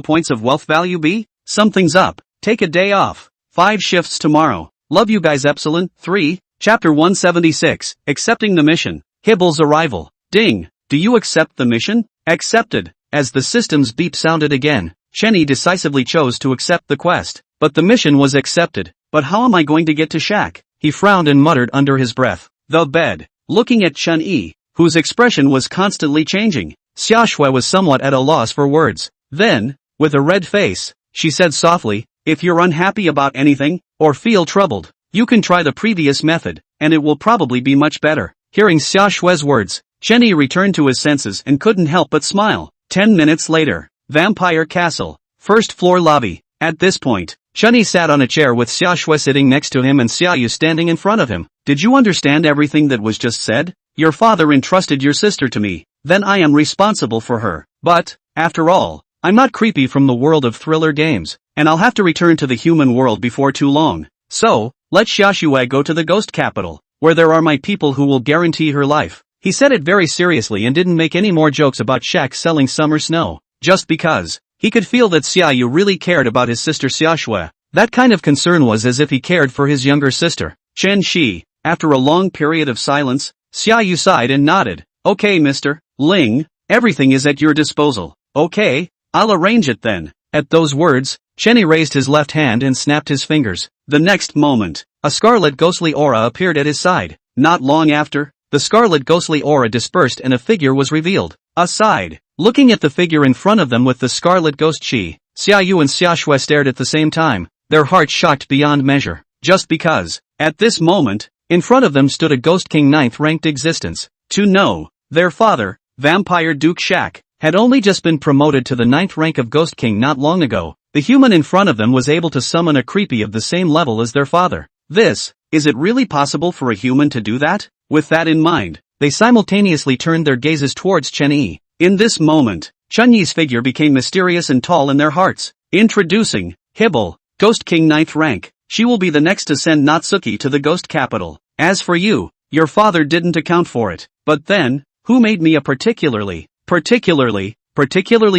points of wealth value be? Something's up. Take a day off. 5 shifts tomorrow. Love you guys Epsilon. 3. Chapter 176. Accepting the mission. Hibble's arrival. Ding. Do you accept the mission? Accepted. As the system's beep sounded again, Chen Yi decisively chose to accept the quest. But the mission was accepted. But how am I going to get to Shaq? He frowned and muttered under his breath. The bed. Looking at Chen Yi, whose expression was constantly changing, Xiaoxue was somewhat at a loss for words. Then, with a red face, she said softly, if you're unhappy about anything, or feel troubled, you can try the previous method, and it will probably be much better. Hearing Xiaoxue's words, Chen Yi returned to his senses and couldn't help but smile. 10 minutes later, Vampire Castle, first floor lobby. At this point, Chen Yi sat on a chair with Xiaoxue sitting next to him and Xiaoyu standing in front of him. Did you understand everything that was just said? Your father entrusted your sister to me, then I am responsible for her. But, after all, I'm not creepy from the world of thriller games, and I'll have to return to the human world before too long. So, let Xiaoxue go to the ghost capital, where there are my people who will guarantee her life. He said it very seriously and didn't make any more jokes about Shaq selling summer snow, just because he could feel that Xiaoyu really cared about his sister Xiaoxue. That kind of concern was as if he cared for his younger sister. Chen Shi. After a long period of silence, Xiaoyu sighed and nodded. Okay Mr. Ling, everything is at your disposal. Okay, I'll arrange it then. At those words, Chen Yi raised his left hand and snapped his fingers. The next moment, a scarlet ghostly aura appeared at his side. Not long after, the scarlet ghostly aura dispersed and a figure was revealed. Aside, looking at the figure in front of them with the scarlet ghost chi, Xiaoyu and Xiaoxue stared at the same time, their hearts shocked beyond measure. Just because, at this moment, in front of them stood a Ghost King 9th ranked existence. To know, their father, Vampire Duke Shaq, had only just been promoted to the 9th rank of Ghost King not long ago. The human in front of them was able to summon a creepy of the same level as their father. Is it really possible for a human to do that? With that in mind, they simultaneously turned their gazes towards Chen Yi. In this moment, Chen Yi's figure became mysterious and tall in their hearts. Introducing, Hibble, Ghost King 9th rank. She will be the next to send Natsuki to the ghost capital. As for you, your father didn't account for it. But then, who made me a particularly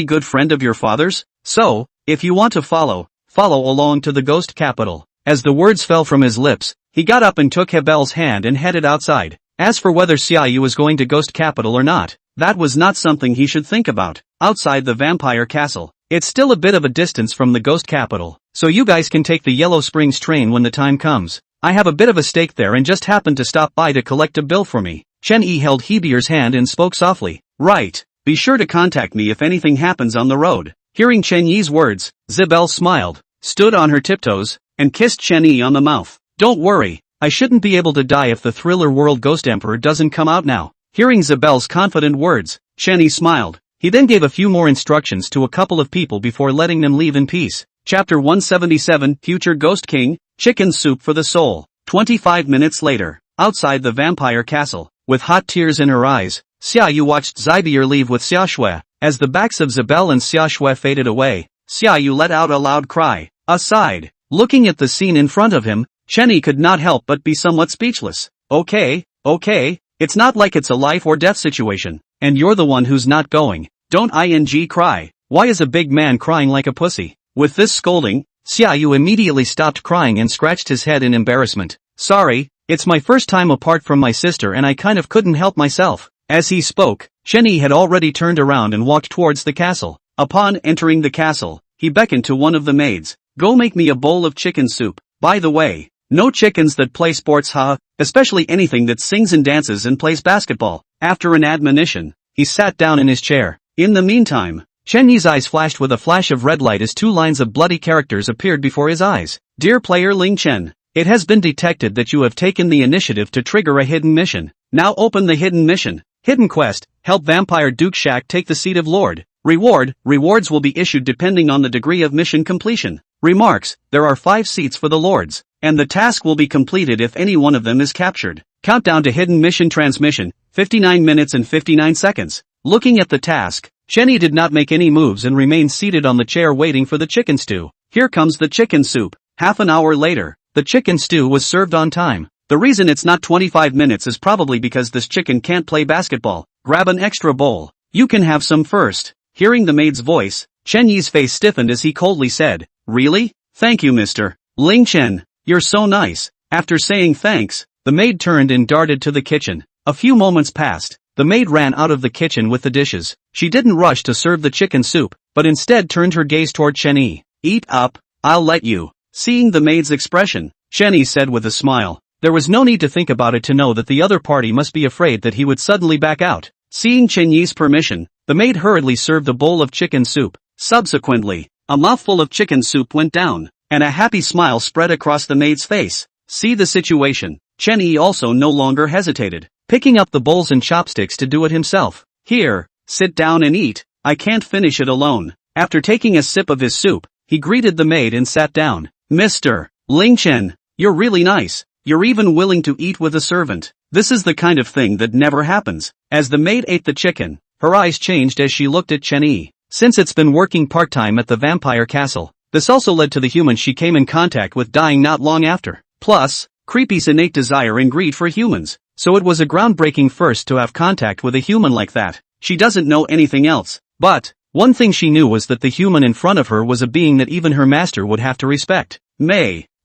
good friend of your father's? So, if you want to follow along to the ghost capital. As the words fell from his lips, he got up and took Hebel's hand and headed outside. As for whether Xiaoyu was going to ghost capital or not, that was not something he should think about. Outside the vampire castle, it's still a bit of a distance from the ghost capital, so you guys can take the Yellow Springs train when the time comes. I have a bit of a stake there and just happened to stop by to collect a bill for me. Chen Yi held Hebier's hand and spoke softly. Right. Be sure to contact me if anything happens on the road. Hearing Chen Yi's words, Zibel smiled, stood on her tiptoes, and kissed Chen Yi on the mouth. Don't worry, I shouldn't be able to die if the Thriller World Ghost Emperor doesn't come out now. Hearing Zibel's confident words, Chen Yi smiled. He then gave a few more instructions to a couple of people before letting them leave in peace. Chapter 177, Future Ghost King, Chicken Soup for the Soul. 25 minutes later, outside the vampire castle, with hot tears in her eyes, Xiaoyu watched Xibier leave with Xiaoxue. As the backs of Zibel and Xiaoxue faded away, Xiaoyu let out a loud cry. Aside, looking at the scene in front of him, Chen Yi could not help but be somewhat speechless. Okay, it's not like it's a life or death situation, and you're the one who's not going. Don't cry. Why is a big man crying like a pussy? With this scolding, Xiaoyu immediately stopped crying and scratched his head in embarrassment. Sorry, it's my first time apart from my sister and I kind of couldn't help myself. As he spoke, Chenyi had already turned around and walked towards the castle. Upon entering the castle, he beckoned to one of the maids. Go make me a bowl of chicken soup. By the way, no chickens that play sports, especially anything that sings and dances and plays basketball. After an admonition, he sat down in his chair. In the meantime, Chenyi's eyes flashed with a flash of red light as 2 lines of bloody characters appeared before his eyes. Dear player Ling Chen, it has been detected that you have taken the initiative to trigger a hidden mission. Now open the hidden mission. Hidden quest, help Vampire Duke Shaq take the seat of Lord. Rewards will be issued depending on the degree of mission completion. Remarks, there are 5 seats for the Lords, and the task will be completed if any one of them is captured. Countdown to hidden mission transmission, 59 minutes and 59 seconds. Looking at the task, Chenyi did not make any moves and remained seated on the chair waiting for the chicken stew. Here comes the chicken soup. Half an hour later, the chicken stew was served on time. The reason it's not 25 minutes is probably because this chicken can't play basketball. Grab an extra bowl. You can have some first. Hearing the maid's voice, Chenyi's face stiffened as he coldly said, Really? Thank you, Mr. Ling Chen. You're so nice. After saying thanks, the maid turned and darted to the kitchen. A few moments passed. The maid ran out of the kitchen with the dishes. She didn't rush to serve the chicken soup, but instead turned her gaze toward Chenyi. Eat up, I'll let you. Seeing the maid's expression, Chenyi said with a smile. There was no need to think about it to know that the other party must be afraid that he would suddenly back out. Seeing Chenyi's permission, the maid hurriedly served a bowl of chicken soup. Subsequently, a mouthful of chicken soup went down, and a happy smile spread across the maid's face. See the situation, Chenyi also no longer hesitated, picking up the bowls and chopsticks to do it himself. Here, sit down and eat, I can't finish it alone. After taking a sip of his soup, he greeted the maid and sat down. Mr. Ling Chen, you're really nice. You're even willing to eat with a servant. This is the kind of thing that never happens. As the maid ate the chicken, her eyes changed as she looked at Chenyi. Since it's been working part-time at the vampire castle, this also led to the human she came in contact with dying not long after. Plus, Creepy's innate desire and greed for humans, so it was a groundbreaking first to have contact with a human like that. She doesn't know anything else, but one thing she knew was that the human in front of her was a being that even her master would have to respect.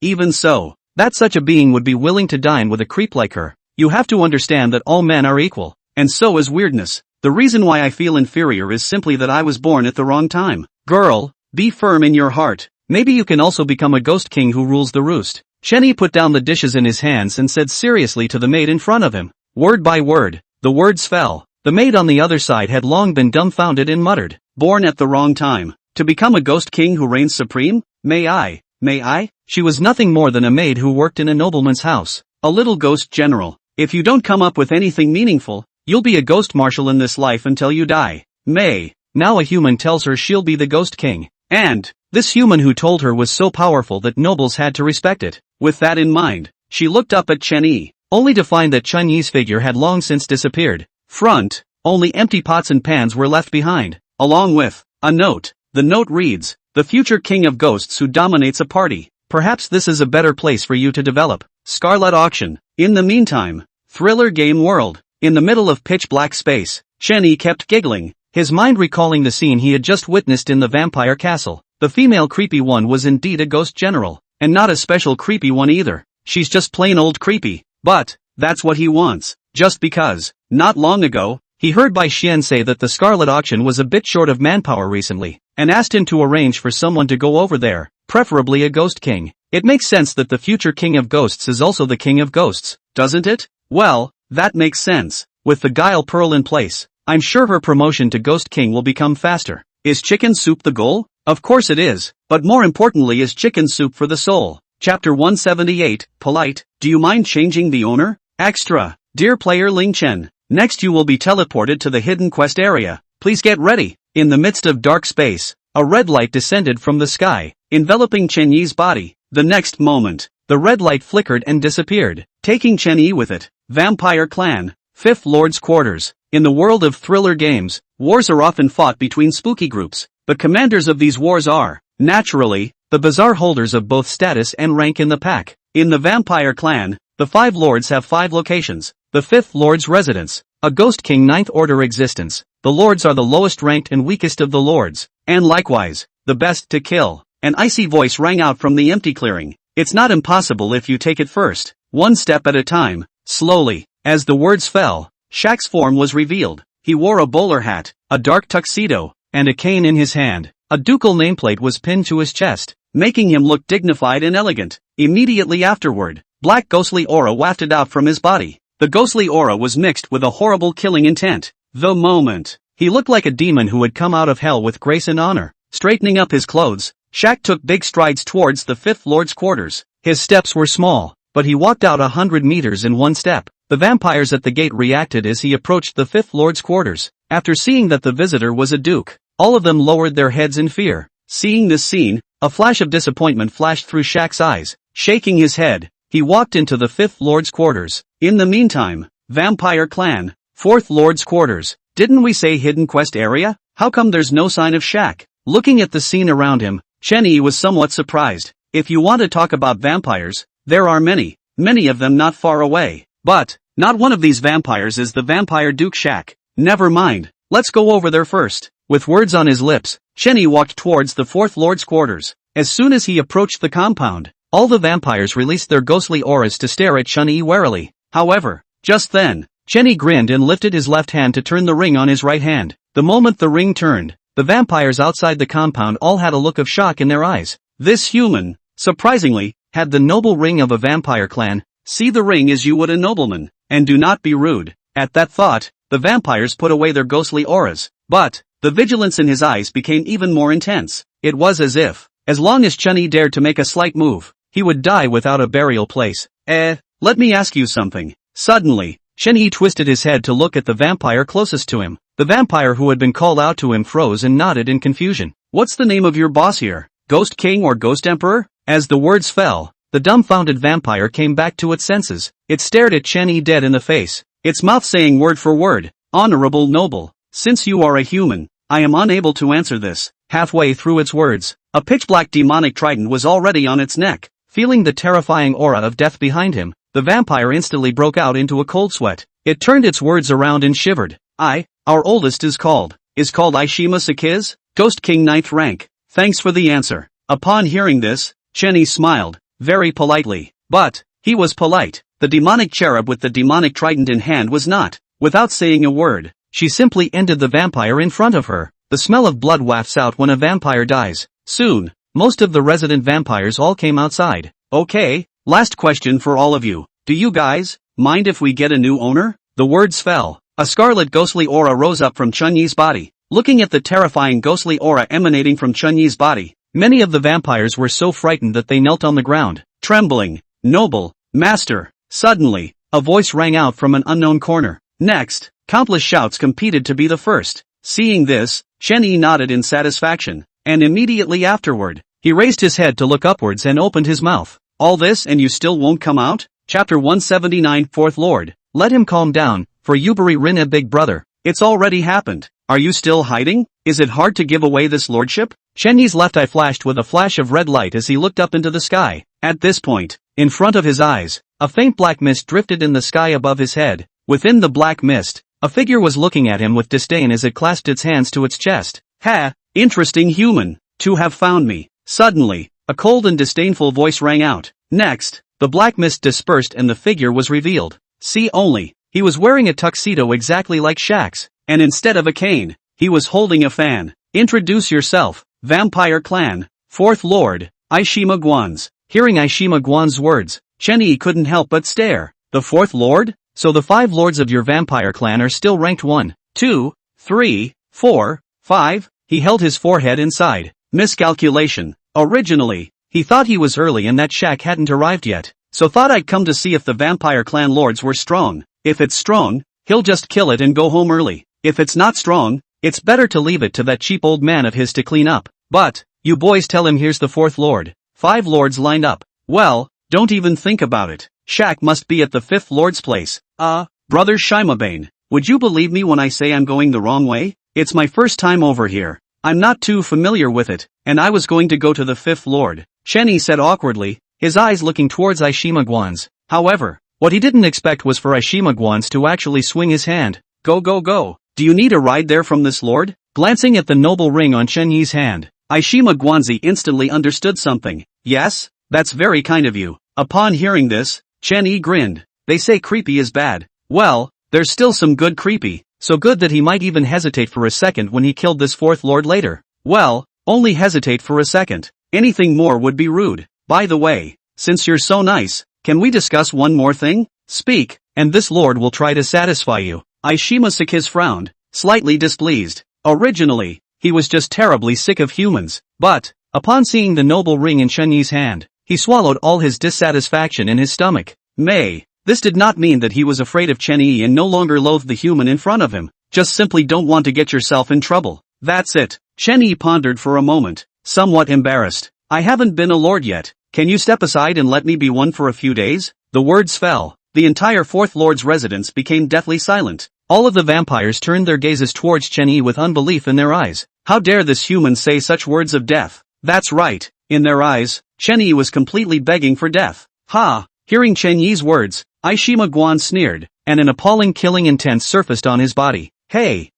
Even so, that such a being would be willing to dine with a creep like her. You have to understand that all men are equal, and so is weirdness. The reason why I feel inferior is simply that I was born at the wrong time. Girl, be firm in your heart. Maybe you can also become a ghost king who rules the roost. Chenyi put down the dishes in his hands and said seriously to the maid in front of him. Word by word, the words fell. The maid on the other side had long been dumbfounded and muttered. Born at the wrong time. To become a ghost king who reigns supreme? May I? She was nothing more than a maid who worked in a nobleman's house. A little ghost general. If you don't come up with anything meaningful, you'll be a ghost marshal in this life until you die. Now a human tells her she'll be the ghost king. And this human who told her was so powerful that nobles had to respect it. With that in mind, she looked up at Chenyi, only to find that Chenyi's figure had long since disappeared. Front, only empty pots and pans were left behind, along with a note. The note reads, the future king of ghosts who dominates a party. Perhaps this is a better place for you to develop. Scarlet Auction. In the meantime, Thriller Game World. In the middle of pitch black space, Chenyi kept giggling, his mind recalling the scene he had just witnessed in the vampire castle. The female creepy one was indeed a ghost general, and not a special creepy one either. She's just plain old creepy. But that's what he wants, just because, not long ago, he heard Bai Xian say that the Scarlet Auction was a bit short of manpower recently, and asked him to arrange for someone to go over there, preferably a ghost king. It makes sense that the future king of ghosts is also the king of ghosts, doesn't it? Well, that makes sense. With the Guile Pearl in place, I'm sure her promotion to Ghost King will become faster. Is chicken soup the goal? Of course it is, but more importantly is chicken soup for the soul. Chapter 178, Polite, do you mind changing the owner? Extra. Dear player Ling Chen, next you will be teleported to the hidden quest area. Please get ready. In the midst of dark space, a red light descended from the sky, enveloping Chenyi's body. The next moment, the red light flickered and disappeared, taking Chenyi with it. Vampire Clan, 5th Lord's Quarters. In the world of thriller games, wars are often fought between spooky groups. The commanders of these wars are, naturally, the bizarre holders of both status and rank in the pack. In the Vampire Clan, the 5 lords have 5 locations. The 5th Lord's residence, a Ghost King 9th Order existence. The lords are the lowest ranked and weakest of the lords, and likewise, the best to kill. An icy voice rang out from the empty clearing. It's not impossible if you take it first, one step at a time, slowly. As the words fell, Shaq's form was revealed. He wore a bowler hat, a dark tuxedo, and a cane in his hand. A ducal nameplate was pinned to his chest, making him look dignified and elegant. Immediately afterward, black ghostly aura wafted out from his body. The ghostly aura was mixed with a horrible killing intent. The moment, he looked like a demon who had come out of hell with grace and honor. Straightening up his clothes, Shaq took big strides towards the Fifth Lord's quarters. His steps were small, but he walked out 100 meters in one step. The vampires at the gate reacted as he approached the Fifth Lord's quarters. After seeing that the visitor was a duke, all of them lowered their heads in fear. Seeing this scene, a flash of disappointment flashed through Shaq's eyes. Shaking his head, he walked into the Fifth Lord's quarters. In the meantime, Vampire Clan, Fourth Lord's quarters. Didn't we say hidden quest area? How come there's no sign of Shaq? Looking at the scene around him, Chenny was somewhat surprised. If you want to talk about vampires, there are many of them not far away. But, not one of these vampires is the vampire Duke Shaq. Never mind, let's go over there first. With words on his lips, Chenny walked towards the Fourth Lord's quarters. As soon as he approached the compound, all the vampires released their ghostly auras to stare at Chenny warily. However, just then, Chenny grinned and lifted his left hand to turn the ring on his right hand. The moment the ring turned, the vampires outside the compound all had a look of shock in their eyes. This human, surprisingly, had the noble ring of a vampire clan. See the ring as you would a nobleman, and do not be rude. At that thought, the vampires put away their ghostly auras. But, the vigilance in his eyes became even more intense. It was as if, as long as Chenny dared to make a slight move, he would die without a burial place. Let me ask you something. Suddenly, Chenny twisted his head to look at the vampire closest to him. The vampire who had been called out to him froze and nodded in confusion. What's the name of your boss here? Ghost King or Ghost Emperor? As the words fell, the dumbfounded vampire came back to its senses. It stared at Chenny dead in the face, its mouth saying word for word, "Honorable noble, since you are a human, I am unable to answer this." Halfway through its words, a pitch-black demonic trident was already on its neck. Feeling the terrifying aura of death behind him, the vampire instantly broke out into a cold sweat. It turned its words around and shivered. Our oldest is called Aishima Sakiz, Ghost King 9th rank. Thanks for the answer. Upon hearing this, Chenny smiled, very politely. But, he was polite. The demonic cherub with the demonic trident in hand was not. Without saying a word, she simply ended the vampire in front of her. The smell of blood wafts out when a vampire dies. Soon, most of the resident vampires all came outside. Okay, last question for all of you. Do you guys mind if we get a new owner? The words fell. A scarlet ghostly aura rose up from Chun-Yi's body. Looking at the terrifying ghostly aura emanating from Chun-Yi's body, many of the vampires were so frightened that they knelt on the ground, trembling. Noble, master. Suddenly, a voice rang out from an unknown corner. Next, countless shouts competed to be the first. Seeing this, Chenny nodded in satisfaction, and immediately afterward, he raised his head to look upwards and opened his mouth. All this and you still won't come out? Chapter 179 Fourth Lord. Let him calm down, for Yubari Rin big brother. It's already happened. Are you still hiding? Is it hard to give away this lordship? Chenyi's left eye flashed with a flash of red light as he looked up into the sky. At this point, in front of his eyes, a faint black mist drifted in the sky above his head. Within the black mist, a figure was looking at him with disdain as it clasped its hands to its chest. Ha! Interesting human, to have found me. Suddenly, a cold and disdainful voice rang out. Next, the black mist dispersed and the figure was revealed. See only, he was wearing a tuxedo exactly like Shaq's, and instead of a cane, he was holding a fan. Introduce yourself, Vampire Clan, Fourth Lord, Aishima Guan's. Hearing Aishima Guan's words, Chenyi couldn't help but stare. The Fourth Lord? So the 5 lords of your vampire clan are still ranked 1, 2, 3, 4, 5? He held his forehead inside. Miscalculation. Originally, he thought he was early and that Shaq hadn't arrived yet, so thought I'd come to see if the vampire clan lords were strong. If it's strong, he'll just kill it and go home early. If it's not strong, it's better to leave it to that cheap old man of his to clean up. But, you boys tell him here's the 4th lord. 5 lords lined up. Well, don't even think about it. Shaq must be at the 5th lord's place. Brother Shimabane, would you believe me when I say I'm going the wrong way? It's my first time over here. I'm not too familiar with it, and I was going to go to the 5th lord, Chenyi said awkwardly, his eyes looking towards Aishima Guan's. However, what he didn't expect was for Aishima Guan's to actually swing his hand. Go go go. Do you need a ride there from this lord? Glancing at the noble ring on Chen Yi's hand, Aishima Guanzi instantly understood something. Yes? That's very kind of you. Upon hearing this, Chen Yi grinned. They say creepy is bad. Well, there's still some good creepy, so good that he might even hesitate for a second when he killed this fourth lord later. Well, only hesitate for a second. Anything more would be rude. By the way, since you're so nice, can we discuss one more thing? Speak, and this lord will try to satisfy you. Aishima Sakiz frowned, slightly displeased. Originally, he was just terribly sick of humans, but, upon seeing the noble ring in Chen Yi's hand, he swallowed all his dissatisfaction in his stomach. This did not mean that he was afraid of Chen Yi and no longer loathed the human in front of him, just simply don't want to get yourself in trouble. That's it. Chen Yi pondered for a moment, somewhat embarrassed. I haven't been a lord yet, can you step aside and let me be one for a few days? The words fell. The entire fourth lord's residence became deathly silent. All of the vampires turned their gazes towards Chen Yi with unbelief in their eyes. How dare this human say such words of death? That's right, in their eyes, Chen Yi was completely begging for death. Ha! Hearing Chen Yi's words, Aishima Guan sneered, and an appalling killing intent surfaced on his body. Hey,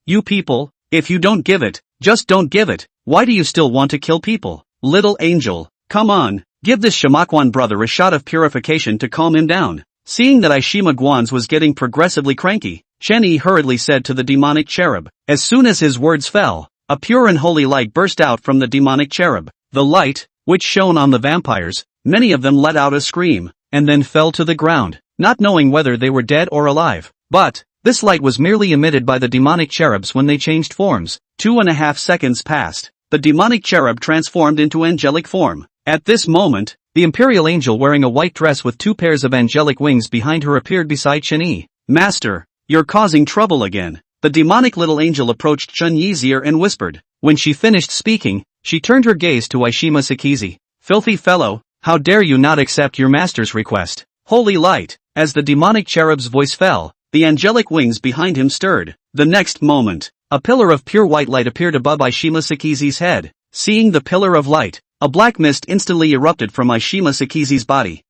you people, if you don't give it, just don't give it. Why do you still want to kill people? Little angel, come on, give this Shamakwan brother a shot of purification to calm him down. Seeing that Aishima Guan's was getting progressively cranky, Chen Yi hurriedly said to the demonic cherub. As soon as his words fell, a pure and holy light burst out from the demonic cherub. The light, which shone on the vampires, many of them let out a scream, and then fell to the ground, not knowing whether they were dead or alive. But, this light was merely emitted by the demonic cherubs when they changed forms. 2.5 seconds passed. The demonic cherub transformed into angelic form. At this moment, the imperial angel wearing a white dress with 2 pairs of angelic wings behind her appeared beside Chen Yi. Master, you're causing trouble again. The demonic little angel approached Chen Yi's ear and whispered. When she finished speaking, she turned her gaze to Aishima Sakizi. Filthy fellow, how dare you not accept your master's request? Holy light! As the demonic cherub's voice fell, the angelic wings behind him stirred. The next moment, a pillar of pure white light appeared above Aishima Sakizi's head. Seeing the pillar of light, a black mist instantly erupted from Aishima Sakizi's body.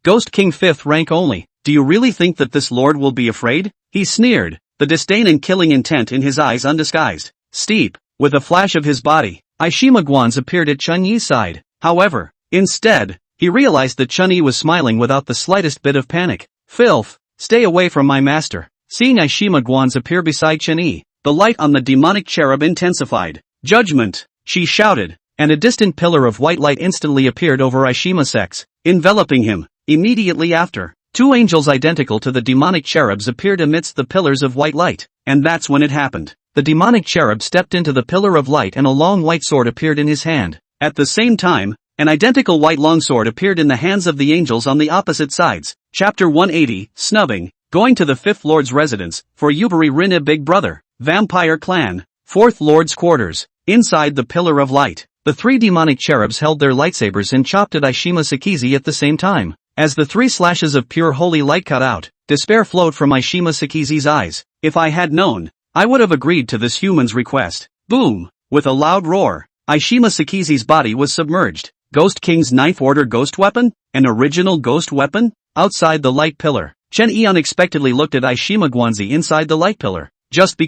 Ghost King 5th rank only. Do you really think that this lord will be afraid? He sneered, the disdain and killing intent in his eyes undisguised. Steep, with a flash of his body, Aishima Guan's appeared at Chen Yi's side. However, instead, he realized that Chen Yi was smiling without the slightest bit of panic. Filth, stay away from my master. Seeing Aishima Guan's appear beside Chen Yi, the light on the demonic cherub intensified. Judgment, she shouted, and a distant pillar of white light instantly appeared over Aishima Sex, enveloping him. Immediately after, 2 angels identical to the demonic cherubs appeared amidst the pillars of white light, and that's when it happened. The demonic cherub stepped into the pillar of light and a long white sword appeared in his hand. At the same time, an identical white longsword appeared in the hands of the angels on the opposite sides. Chapter 180, Snubbing, going to the 5th Lord's residence, for Yubari Rinna Big Brother, Vampire Clan, 4th Lord's quarters. Inside the pillar of light, the 3 demonic cherubs held their lightsabers and chopped at Aishima Sakizi at the same time. As the 3 slashes of pure holy light cut out, despair flowed from Aishima Sakizi's eyes. If I had known, I would have agreed to this human's request. Boom! With a loud roar, Aishima Sakizi's body was submerged. Ghost King's 9th Order ghost weapon? An original ghost weapon? Outside the light pillar, Chen Yi unexpectedly looked at Aishima Guanzi inside the light pillar. Just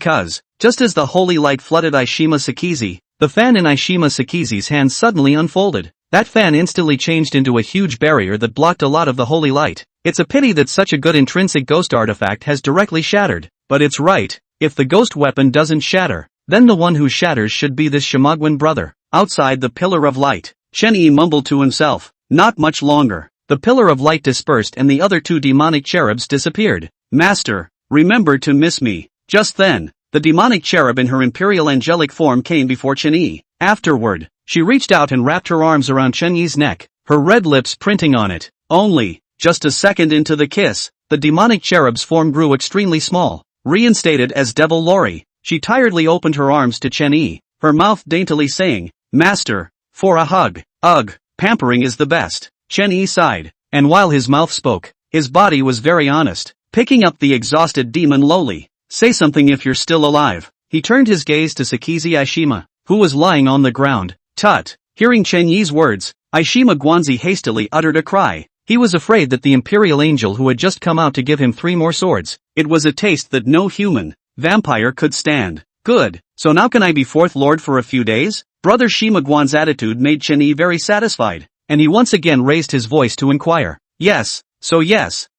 as the holy light flooded Aishima Sakizi, the fan in Aishima Sakizi's hand suddenly unfolded. That fan instantly changed into a huge barrier that blocked a lot of the holy light. It's a pity that such a good intrinsic ghost artifact has directly shattered. But it's right, if the ghost weapon doesn't shatter, then the one who shatters should be this Shamagwan brother. Outside the pillar of light, Chen Yi mumbled to himself. Not much longer. The pillar of light dispersed and the other 2 demonic cherubs disappeared. Master, remember to miss me. Just then, the demonic cherub in her imperial angelic form came before Chen Yi. Afterward, she reached out and wrapped her arms around Chen Yi's neck, her red lips printing on it. Only, just a second into the kiss, the demonic cherub's form grew extremely small. Reinstated as Devil Lori, she tiredly opened her arms to Chen Yi, her mouth daintily saying, Master, for a hug. Ugh, pampering is the best. Chen Yi sighed, and while his mouth spoke, his body was very honest. Picking up the exhausted demon lowly. Say something if you're still alive. He turned his gaze to Sakizi Aishima, who was lying on the ground. Tut! Hearing Chen Yi's words, Aishima Guanzi hastily uttered a cry. He was afraid that the imperial angel who had just come out to give him 3 more swords, It was a taste that no human vampire could stand. Good, so now can I be fourth lord for a few days? Brother Shimagwan's attitude made Chen-Yi very satisfied, and he once again raised his voice to inquire. Yes,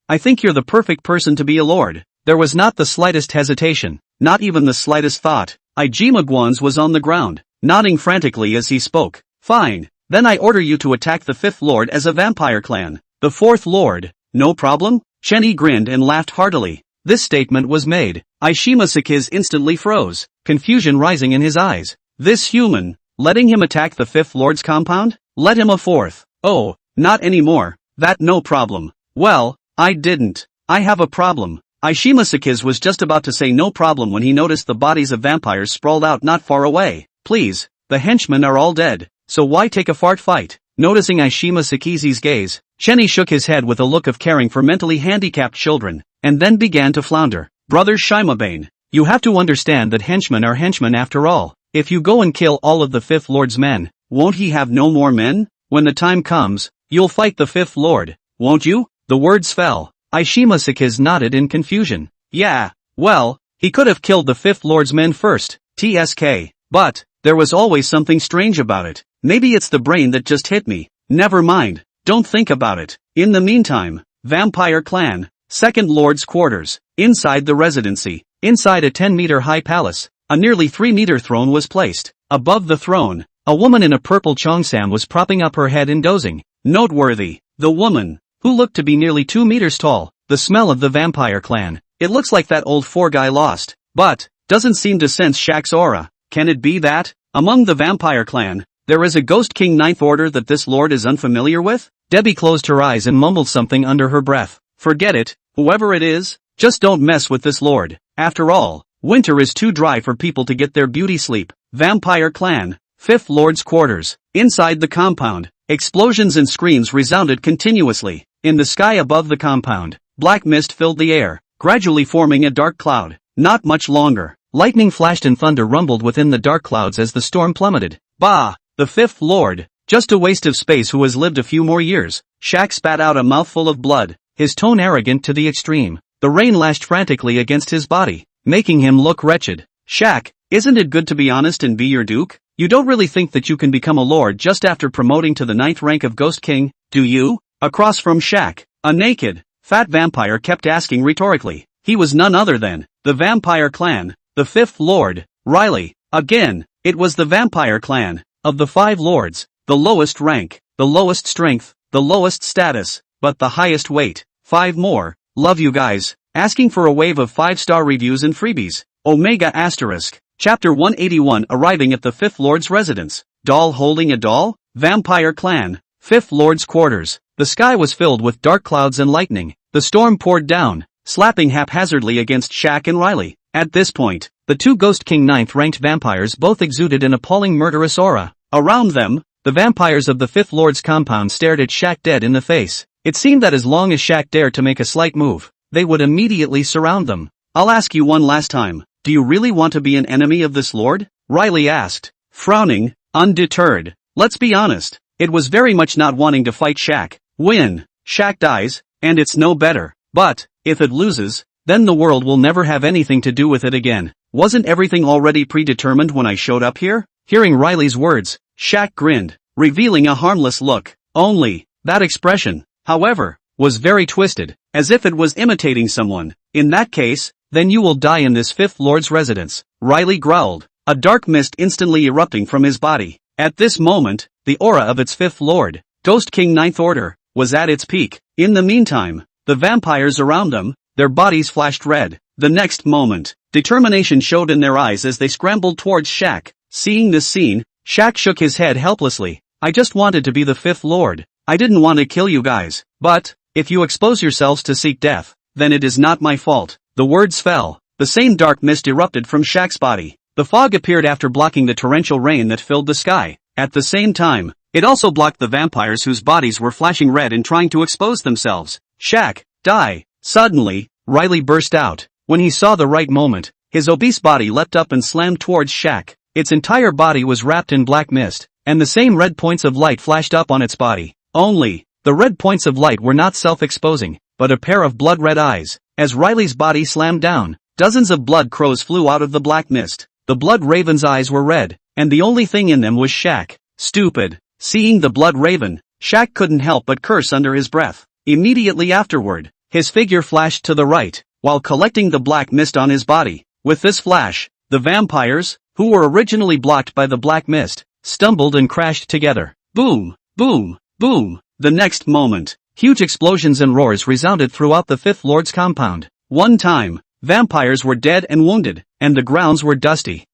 I think you're the perfect person to be a lord. There was not the slightest hesitation, not even the slightest thought. Shimagwan's was on the ground, nodding frantically as he spoke. Fine, then I order you to attack the fifth lord as a vampire clan. The fourth lord, no problem? Chen-Yi grinned and laughed heartily. This statement was made. Aishima-Sakiz instantly froze, confusion rising in his eyes. This human, letting him attack the fifth lord's compound? Let him a fourth. Oh, not anymore. That no problem. Well, I didn't. I have a problem. Aishima-Sakiz was just about to say no problem when he noticed the bodies of vampires sprawled out not far away. Please, the henchmen are all dead, so why take a fart fight? Noticing Aishima-Sakiz's gaze, Chen-Yi shook his head with a look of caring for mentally handicapped children, and then began to flounder. Brother Shimabane, you have to understand that henchmen are henchmen after all. If you go and kill all of the fifth lord's men, won't he have no more men? When the time comes, you'll fight the fifth lord, won't you? The words fell. Aishima-Sakiz nodded in confusion. Yeah, well, he could have killed the fifth lord's men first, TSK. But, there was always something strange about it. Maybe it's the brain that just hit me. Never mind, don't think about it. In the meantime, Vampire Clan, Second Lord's quarters, inside the residency, inside a 10-meter high palace, a nearly 3-meter throne was placed. Above the throne, a woman in a purple cheongsam was propping up her head and dozing. Noteworthy, the woman, who looked to be nearly 2 meters tall, the smell of the Vampire Clan. It looks like that old four guy lost, but, doesn't seem to sense Shaq's aura. Can it be that, among the Vampire Clan, there is a Ghost King Ninth Order that this lord is unfamiliar with? Debbie closed her eyes and mumbled something under her breath. Forget it, whoever it is, just don't mess with this lord. After all, winter is too dry for people to get their beauty sleep. Vampire Clan, Fifth Lord's quarters. Inside the compound, explosions and screams resounded continuously. In the sky above the compound, black mist filled the air, gradually forming a dark cloud. Not much longer. Lightning flashed and thunder rumbled within the dark clouds as the storm plummeted. Bah! The fifth lord, just a waste of space who has lived a few more years. Shaq spat out a mouthful of blood, his tone arrogant to the extreme. The rain lashed frantically against his body, making him look wretched. Shaq, isn't it good to be honest and be your duke? You don't really think that you can become a lord just after promoting to the 9th rank of Ghost King, do you? Across from Shaq, a naked, fat vampire kept asking rhetorically. He was none other than the Vampire Clan, the fifth lord, Riley. Again, it was the Vampire Clan. Of the 5 lords, the lowest rank, the lowest strength, the lowest status, but the highest weight. 5 more. Love you guys. Asking for a wave of 5-star reviews and freebies. Omega asterisk. Chapter 181 arriving at the 5th lord's residence. Doll holding a doll? Vampire Clan, 5th lord's quarters. The sky was filled with dark clouds and lightning. The storm poured down, slapping haphazardly against Shaq and Riley. At this point, the 2 Ghost King 9th ranked vampires both exuded an appalling murderous aura. Around them, the vampires of the Fifth Lord's compound stared at Shaq dead in the face. It seemed that as long as Shaq dared to make a slight move, they would immediately surround them. I'll ask you one last time, do you really want to be an enemy of this lord? Riley asked, frowning, undeterred. Let's be honest, it was very much not wanting to fight Shaq. Win, Shaq dies, and it's no better. But, if it loses, then the world will never have anything to do with it again. Wasn't everything already predetermined when I showed up here? Hearing Riley's words, Shaq grinned, revealing a harmless look. Only, that expression, however, was very twisted, as if it was imitating someone. In that case, then you will die in this fifth lord's residence, Riley growled, a dark mist instantly erupting from his body. At this moment, the aura of its fifth lord, Ghost King Ninth Order, was at its peak. In the meantime, the vampires around them, their bodies flashed red. The next moment, determination showed in their eyes as they scrambled towards Shaq. Seeing this scene, Shaq shook his head helplessly. I just wanted to be the fifth lord. I didn't want to kill you guys. But, if you expose yourselves to seek death, then it is not my fault. The words fell. The same dark mist erupted from Shaq's body. The fog appeared after blocking the torrential rain that filled the sky. At the same time, it also blocked the vampires whose bodies were flashing red and trying to expose themselves. Shaq, die. Suddenly, Riley burst out. When he saw the right moment, his obese body leapt up and slammed towards Shaq. Its entire body was wrapped in black mist, and the same red points of light flashed up on its body. Only, the red points of light were not self-exposing. but a pair of blood-red eyes. As Riley's body slammed down, dozens of blood crows flew out of the black mist. The blood raven's eyes were red, and the only thing in them was Shaq. Stupid. Seeing the blood raven, Shaq couldn't help but curse under his breath. Immediately afterward, his figure flashed to the right, while collecting the black mist on his body. With this flash, the vampires, who were originally blocked by the black mist, stumbled and crashed together. Boom, boom, boom. The next moment, huge explosions and roars resounded throughout the Fifth Lord's compound. One time, vampires were dead and wounded, and the grounds were dusty.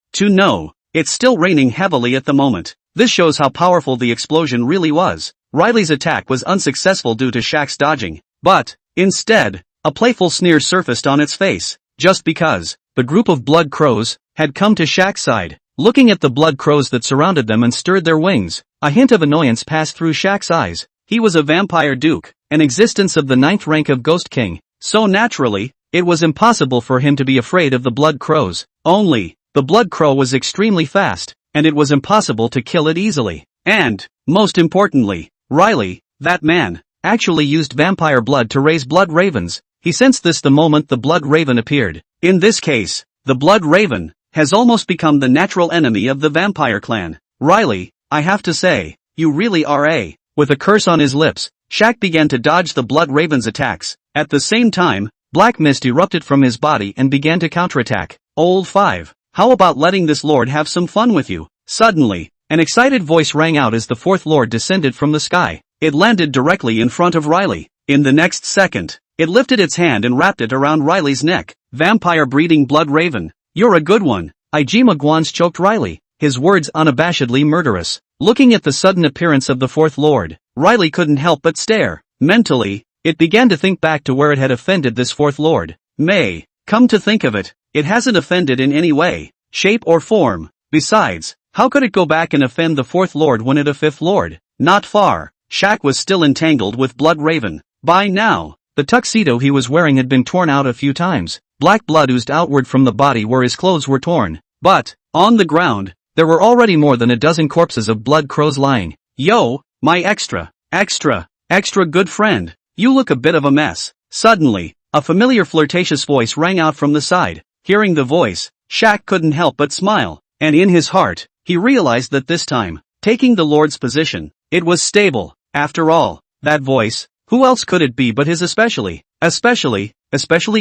It's still raining heavily at the moment. This shows how powerful the explosion really was. Riley's attack was unsuccessful due to Shaq's dodging, but, instead, a playful sneer surfaced on its face, just because the group of blood crows had come to Shaq's side. Looking at the blood crows that surrounded them and stirred their wings, a hint of annoyance passed through Shaq's eyes. He was a vampire duke, an existence of the 9th rank of Ghost King, so naturally, it was impossible for him to be afraid of the blood crows. Only, the blood crow was extremely fast, and it was impossible to kill it easily. And, most importantly, Riley, that man, actually used vampire blood to raise blood ravens. He sensed this the moment the blood raven appeared. In this case, the blood raven has almost become the natural enemy of the vampire clan. Riley, I have to say, you really are a... With a curse on his lips, Shaq began to dodge the blood raven's attacks. At the same time, black mist erupted from his body and began to counterattack. Old 5. How about letting this lord have some fun with you? Suddenly, an excited voice rang out as the 4th lord descended from the sky. It landed directly in front of Riley. In the next second, it lifted its hand and wrapped it around Riley's neck. Vampire-breeding blood raven. You're a good one. Ijima Guans choked Riley, his words unabashedly murderous. Looking at the sudden appearance of the 4th lord, Riley couldn't help but stare. Mentally, it began to think back to where it had offended this 4th lord. Come to think of it, it hasn't offended in any way, shape or form. Besides, how could it go back and offend the 4th lord when it a 5th lord? Not far. Shaq was still entangled with blood raven. By now, the tuxedo he was wearing had been torn out a few times. Black blood oozed outward from the body where his clothes were torn. But, on the ground, there were already more than a dozen corpses of blood crows lying. Yo, my extra good friend, you look a bit of a mess. Suddenly, a familiar flirtatious voice rang out from the side. Hearing the voice, Shaq couldn't help but smile, and in his heart, he realized that this time, taking the Lord's position, it was stable. After all, that voice, who else could it be but his especially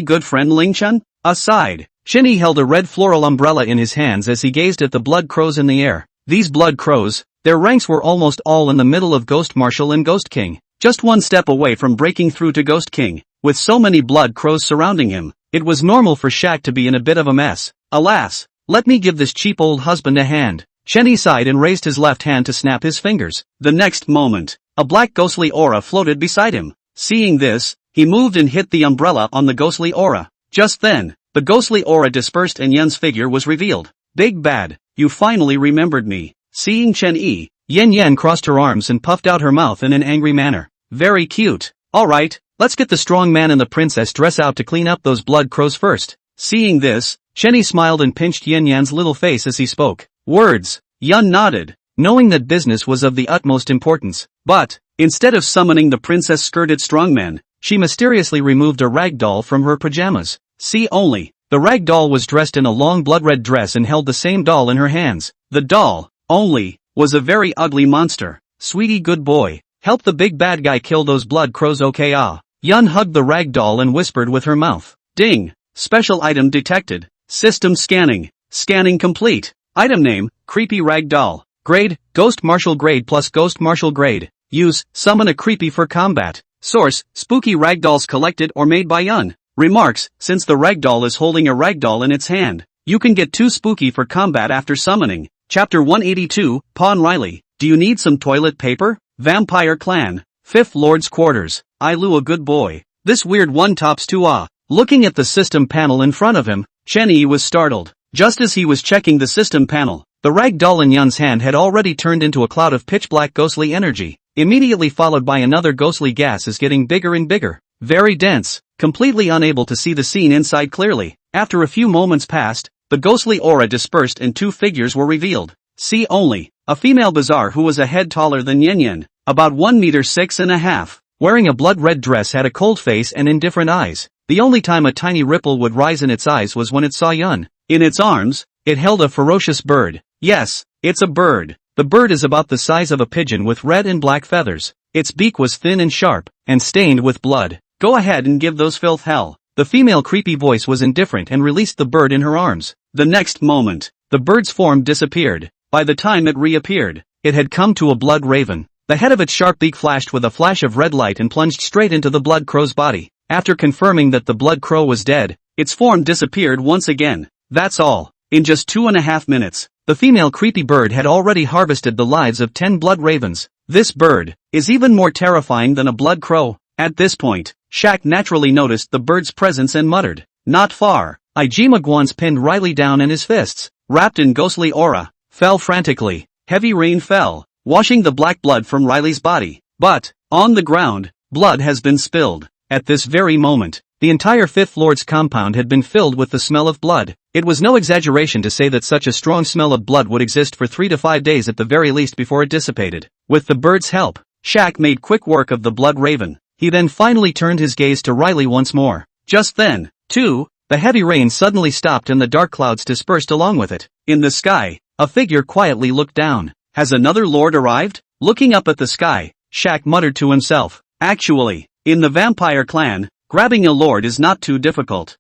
good friend Ling Chun? Aside, Shinny held a red floral umbrella in his hands as he gazed at the blood crows in the air. These blood crows, their ranks were almost all in the middle of Ghost Marshal and Ghost King, just one step away from breaking through to Ghost King. With so many blood crows surrounding him, it was normal for Shaq to be in a bit of a mess. Alas, let me give this cheap old husband a hand. Shenny sighed and raised his left hand to snap his fingers. The next moment, a black ghostly aura floated beside him. Seeing this, he moved and hit the umbrella on the ghostly aura. Just then, the ghostly aura dispersed and Yen's figure was revealed. Big Bad, you finally remembered me. Seeing Chen Yi, Yen crossed her arms and puffed out her mouth in an angry manner. Very cute. Alright, let's get the strong man and the princess dress out to clean up those blood crows first. Seeing this, Shenny smiled and pinched Yan's little face as he spoke. Words. Yun nodded, knowing that business was of the utmost importance. But, instead of summoning the princess-skirted strongman, she mysteriously removed a rag doll from her pajamas. See only, the rag doll was dressed in a long blood-red dress and held the same doll in her hands. The doll, only, was a very ugly monster. Sweetie good boy, help the big bad guy kill those blood crows okay ah. Yun hugged the rag doll and whispered with her mouth. Ding! Special item detected. System scanning. Scanning complete. Item name, Creepy Rag Doll. Grade, Ghost Marshal Grade plus Ghost Marshal Grade. Use, summon a creepy for combat. Source, spooky ragdolls collected or made by Yun. Remarks, since the ragdoll is holding a ragdoll in its hand, you can get too spooky for combat after summoning. Chapter 182, Pawn Riley. Do you need some toilet paper? Vampire Clan. Fifth Lord's Quarters. I Lu a good boy. This weird one tops to ah. Looking at the system panel in front of him, Chen Yi was startled. Just as he was checking the system panel, the rag doll in Yun's hand had already turned into a cloud of pitch-black ghostly energy, immediately followed by another ghostly gas is getting bigger and bigger, very dense, completely unable to see the scene inside clearly. After a few moments passed, the ghostly aura dispersed and two figures were revealed. See only, a female bazaar who was a head taller than Yen, about 1 meter 6.5, wearing a blood-red dress, had a cold face and indifferent eyes. The only time a tiny ripple would rise in its eyes was when it saw Yun. In its arms, it held a ferocious bird. Yes, it's a bird. The bird is about the size of a pigeon with red and black feathers. Its beak was thin and sharp, and stained with blood. Go ahead and give those filth hell. The female creepy voice was indifferent and released the bird in her arms. The next moment, the bird's form disappeared. By the time it reappeared, it had come to a blood raven. The head of its sharp beak flashed with a flash of red light and plunged straight into the blood crow's body. After confirming that the blood crow was dead, its form disappeared once again. That's all. In just 2.5 minutes, the female creepy bird had already harvested the lives of 10 blood ravens. This bird is even more terrifying than a blood crow. At this point, Shaq naturally noticed the bird's presence and muttered, "Not far." Ijima Guans pinned Riley down and his fists, wrapped in ghostly aura, fell frantically. Heavy rain fell, washing the black blood from Riley's body. But, on the ground, blood has been spilled. At this very moment, the entire Fifth Lord's compound had been filled with the smell of blood. It was no exaggeration to say that such a strong smell of blood would exist for 3 to 5 days at the very least before it dissipated. With the bird's help, Shaq made quick work of the blood raven. He then finally turned his gaze to Riley once more. Just then, too, the heavy rain suddenly stopped and the dark clouds dispersed along with it. In the sky, a figure quietly looked down. Has another lord arrived? Looking up at the sky, Shaq muttered to himself. Actually, in the vampire clan, grabbing a lord is not too difficult.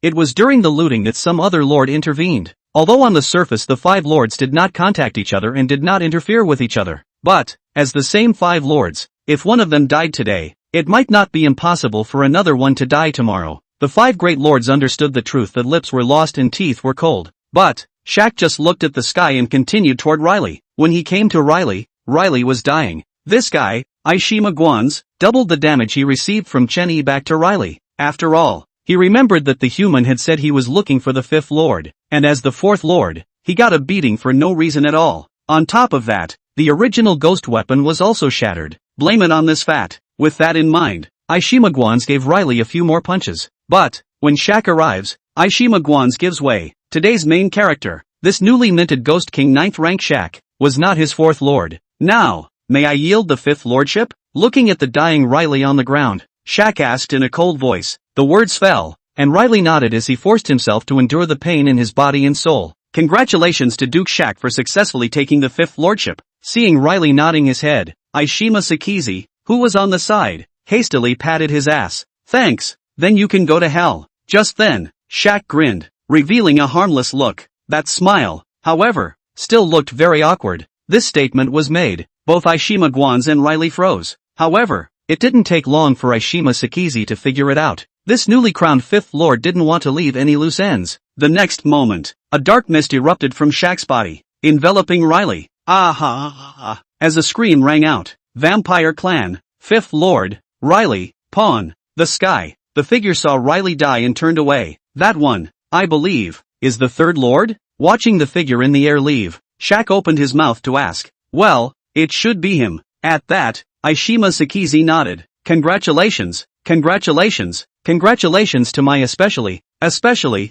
It was during the looting that some other lord intervened. Although on the surface the 5 lords did not contact each other and did not interfere with each other. But, as the same 5 lords, if one of them died today, it might not be impossible for another one to die tomorrow. The 5 great lords understood the truth that lips were lost and teeth were cold. But, Shaq just looked at the sky and continued toward Riley. When he came to Riley, Riley was dying. This guy, Aishima Guans, doubled the damage he received from Chen-Yi back to Riley. After all, he remembered that the human had said he was looking for the 5th lord, and as the 4th lord, he got a beating for no reason at all. On top of that, the original ghost weapon was also shattered. Blame it on this fat. With that in mind, Aishima Guans gave Riley a few more punches. But, when Shaq arrives, Aishima Guans gives way. Today's main character, this newly minted Ghost King 9th rank Shaq, was not his 4th lord. Now, may I yield the 5th lordship? Looking at the dying Riley on the ground, Shaq asked in a cold voice. The words fell, and Riley nodded as he forced himself to endure the pain in his body and soul. Congratulations to Duke Shaq for successfully taking the 5th lordship. Seeing Riley nodding his head, Aishima Sakizi, who was on the side, hastily patted his ass. Thanks, then you can go to hell. Just then, Shaq grinned, revealing a harmless look. That smile, however, still looked very awkward. This statement was made. Both Aishima Guans and Riley froze. However, it didn't take long for Aishima Sakizi to figure it out. This newly crowned 5th lord didn't want to leave any loose ends. The next moment, a dark mist erupted from Shaq's body, enveloping Riley. Ah! As a scream rang out. Vampire clan, 5th lord, Riley, pawn, the sky. The figure saw Riley die and turned away. That one, I believe, is the 3rd lord? Watching the figure in the air leave, Shaq opened his mouth to ask. Well, it should be him. At that, Aishima Sakizi nodded. Congratulations to my especially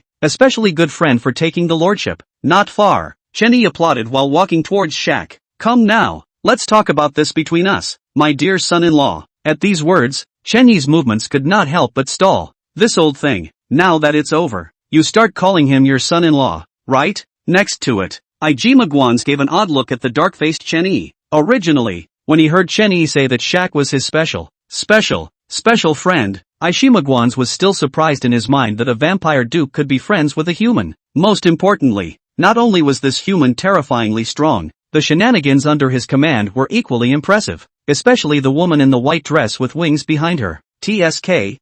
good friend for taking the lordship. Not far. Chen-Yi applauded while walking towards Shaq. Come now, let's talk about this between us, my dear son-in-law. At these words, Chen-Yi's movements could not help but stall. This old thing, now that it's over, you start calling him your son-in-law, right? Next to it, Ijima Guans gave an odd look at the dark-faced Chen-Yi. Originally, when he heard Chen-Yi say that Shaq was his special friend, Aishima Guans was still surprised in his mind that a vampire duke could be friends with a human. Most importantly, not only was this human terrifyingly strong, the shenanigans under his command were equally impressive, especially the woman in the white dress with wings behind her. TSK.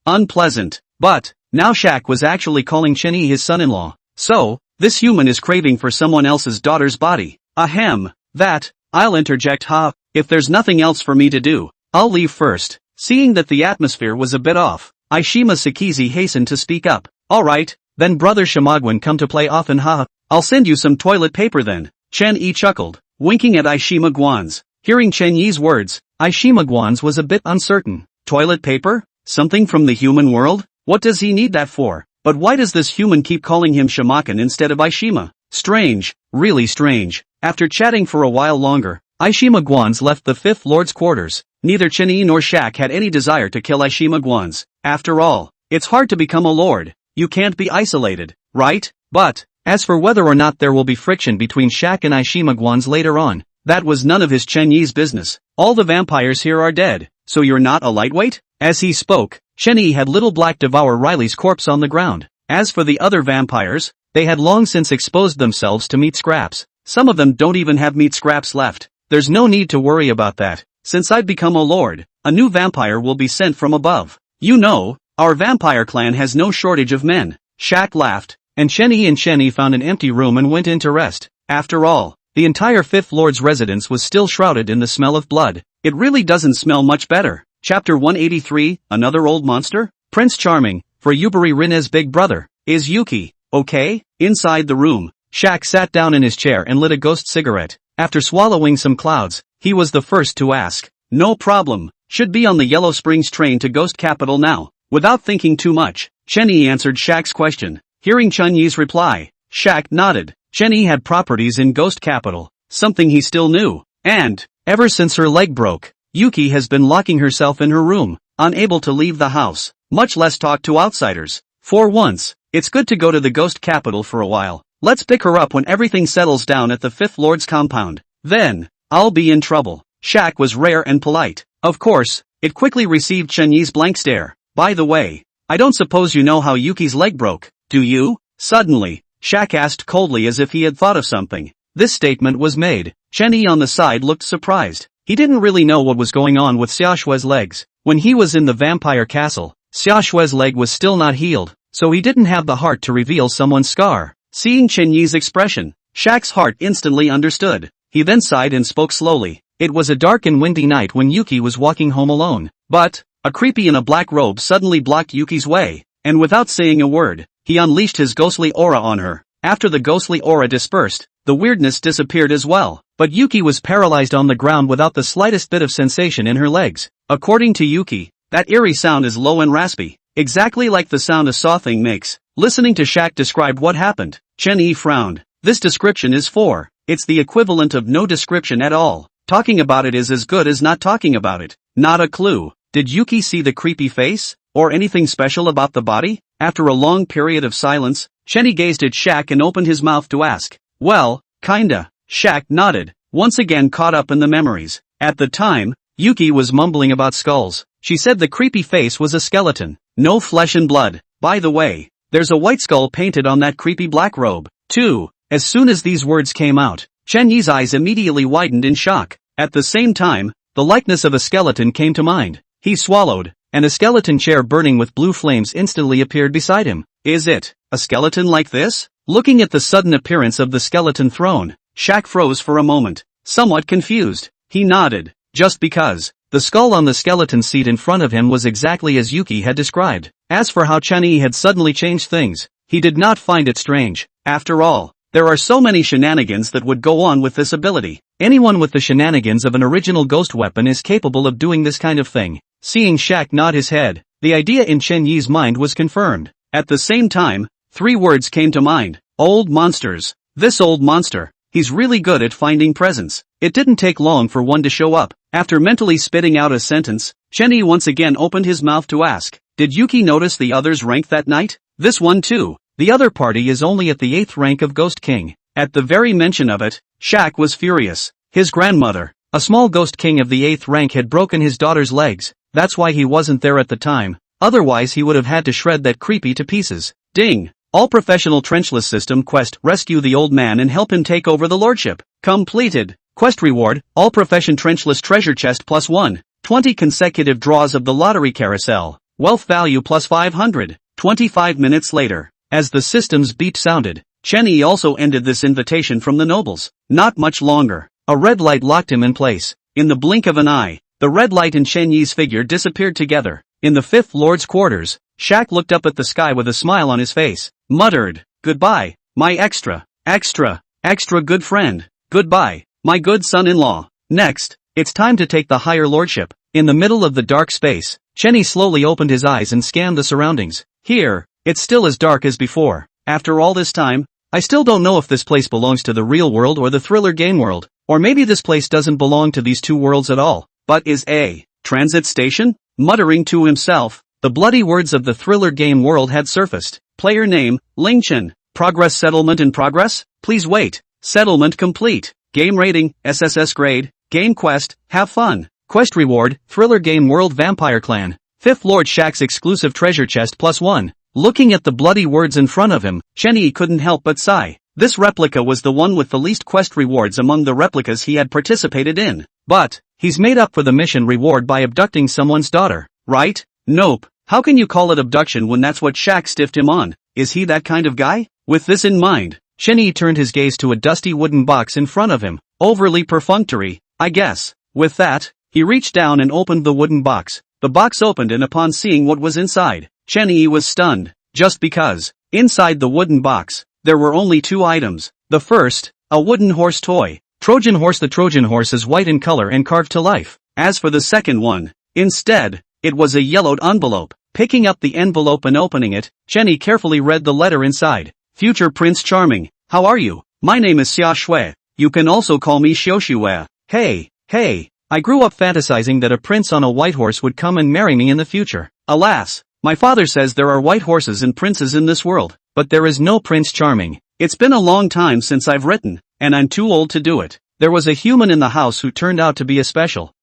Unpleasant. But, now Shaq was actually calling Chen-Yi his son-in-law. So, this human is craving for someone else's daughter's body. Ahem. That, I'll interject if there's nothing else for me to do, I'll leave first. Seeing that the atmosphere was a bit off, Aishima Sakizi hastened to speak up. Alright, then brother Shamagwan come to play often I'll send you some toilet paper then. Chen-Yi chuckled, winking at Aishima Guans. Hearing Chen-Yi's words, Aishima Guans was a bit uncertain. Toilet paper? Something from the human world? What does he need that for? But why does this human keep calling him Shimakan instead of Aishima? Strange, really strange. After chatting for a while longer, Aishima Guans left the Fifth Lord's quarters. Neither Chenyi nor Shaq had any desire to kill Aishima Guans. After all, it's hard to become a lord. You can't be isolated, right? But, as for whether or not there will be friction between Shaq and Aishima Guans later on, that was none of his Chenyi's business. All the vampires here are dead, so you're not a lightweight? As he spoke, Chenyi had little black devour Riley's corpse on the ground. As for the other vampires, they had long since exposed themselves to meat scraps. Some of them don't even have meat scraps left. There's no need to worry about that. Since I've become a lord, a new vampire will be sent from above. You know, our vampire clan has no shortage of men. Shaq laughed, and Chenyi found an empty room and went in to rest. After all, the entire Fifth Lord's residence was still shrouded in the smell of blood. It really doesn't smell much better. Chapter 183, Another Old Monster? Prince Charming, for Yubari Rine's big brother, is Yuki, okay? Inside the room, Shaq sat down in his chair and lit a ghost cigarette. After swallowing some clouds, he was the first to ask. No problem, should be on the Yellow Springs train to Ghost Capital now. Without thinking too much, Chenyi answered Shaq's question. Hearing Chenyi's reply, Shaq nodded. Chenyi had properties in Ghost Capital, something he still knew. And, ever since her leg broke, Yuki has been locking herself in her room, unable to leave the house, much less talk to outsiders. For once, it's good to go to the Ghost Capital for a while. Let's pick her up when everything settles down at the Fifth Lord's compound. Then, I'll be in trouble. Shaq was rare and polite. Of course, it quickly received Chenyi's blank stare. By the way, I don't suppose you know how Yuki's leg broke, do you? Suddenly, Shaq asked coldly as if he had thought of something. This statement was made. Chenyi on the side looked surprised. He didn't really know what was going on with Xiaoshue's legs. When he was in the vampire castle, Xiaoshue's leg was still not healed, so he didn't have the heart to reveal someone's scar. Seeing Chenyi's expression, Shaq's heart instantly understood. He then sighed and spoke slowly. It was a dark and windy night when Yuki was walking home alone. But, a creepy in a black robe suddenly blocked Yuki's way, and without saying a word, he unleashed his ghostly aura on her. After the ghostly aura dispersed, the weirdness disappeared as well. But Yuki was paralyzed on the ground without the slightest bit of sensation in her legs. According to Yuki, that eerie sound is low and raspy, exactly like the sound a saw thing makes. Listening to Shaq describe what happened, Chenyi frowned. This description is it's the equivalent of no description at all. Talking about it is as good as not talking about it. Not a clue. Did Yuki see the creepy face? Or anything special about the body? After a long period of silence, Chenyi gazed at Shaq and opened his mouth to ask. Well, kinda. Shaq nodded, once again caught up in the memories. At the time, Yuki was mumbling about skulls. She said the creepy face was a skeleton. No flesh and blood. By the way, there's a white skull painted on that creepy black robe, too. As soon as these words came out, Chenyi's eyes immediately widened in shock. At the same time, the likeness of a skeleton came to mind. He swallowed, and a skeleton chair burning with blue flames instantly appeared beside him. Is it a skeleton like this? Looking at the sudden appearance of the skeleton throne, Shaq froze for a moment, somewhat confused. He nodded, just because. The skull on the skeleton seat in front of him was exactly as Yuki had described. As for how Chenyi had suddenly changed things, he did not find it strange. After all, there are so many shenanigans that would go on with this ability. Anyone with the shenanigans of an original ghost weapon is capable of doing this kind of thing. Seeing Shaq nod his head, the idea in Chenyi's mind was confirmed. At the same time, 3 words came to mind. Old monsters. This old monster. He's really good at finding presents. It didn't take long for one to show up. After mentally spitting out a sentence, Chenyi once again opened his mouth to ask, did Yuki notice the other's rank that night? This one too. The other party is only at the 8th rank of Ghost King. At the very mention of it, Shaq was furious. His grandmother, a small Ghost King of the 8th rank, had broken his daughter's legs. That's why he wasn't there at the time. Otherwise he would have had to shred that creepy to pieces. Ding! All professional trenchless system quest, rescue the old man and help him take over the lordship. Completed. Quest reward, all profession trenchless treasure chest +1. 20 consecutive draws of the lottery carousel. Wealth value +500. 25 minutes later. As the system's beep sounded, Chenyi also ended this invitation from the nobles. Not much longer. A red light locked him in place. In the blink of an eye, the red light and Chenyi's figure disappeared together. In the Fifth Lord's quarters, Shaq looked up at the sky with a smile on his face, muttered, goodbye, my extra good friend. Goodbye, my good son-in-law. Next, it's time to take the higher lordship. In the middle of the dark space, Chenyi slowly opened his eyes and scanned the surroundings. Here, it's still as dark as before. After all this time, I still don't know if this place belongs to the real world or the thriller game world, or maybe this place doesn't belong to these two worlds at all, but is a transit station? Muttering to himself, the bloody words of the thriller game world had surfaced. Player name, Lingchen. Progress settlement in progress? Please wait. Settlement complete. Game rating, SSS grade. Game quest, have fun. Quest reward, thriller game world vampire clan. Fifth Lord Shaq's exclusive treasure chest +1. Looking at the bloody words in front of him, Chenyi couldn't help but sigh. This replica was the one with the least quest rewards among the replicas he had participated in. But, he's made up for the mission reward by abducting someone's daughter, right? Nope. How can you call it abduction when that's what Shaq stiffed him on? Is he that kind of guy? With this in mind, Chenyi turned his gaze to a dusty wooden box in front of him. Overly perfunctory, I guess. With that, he reached down and opened the wooden box. The box opened, and upon seeing what was inside, Chenyi was stunned. Just because, inside the wooden box, there were only two items. The first, a wooden horse toy. Trojan horse. The Trojan horse is white in color and carved to life. As for the second one, instead, it was a yellowed envelope. Picking up the envelope and opening it, Chenyi carefully read the letter inside. Future Prince Charming, how are you? My name is Xia Shui. You can also call me Xiaoshuwe. Hey, I grew up fantasizing that a prince on a white horse would come and marry me in the future. Alas, my father says there are white horses and princes in this world, but there is no Prince Charming. It's been a long time since I've written, and I'm too old to do it. There was a human in the house who turned out to be a special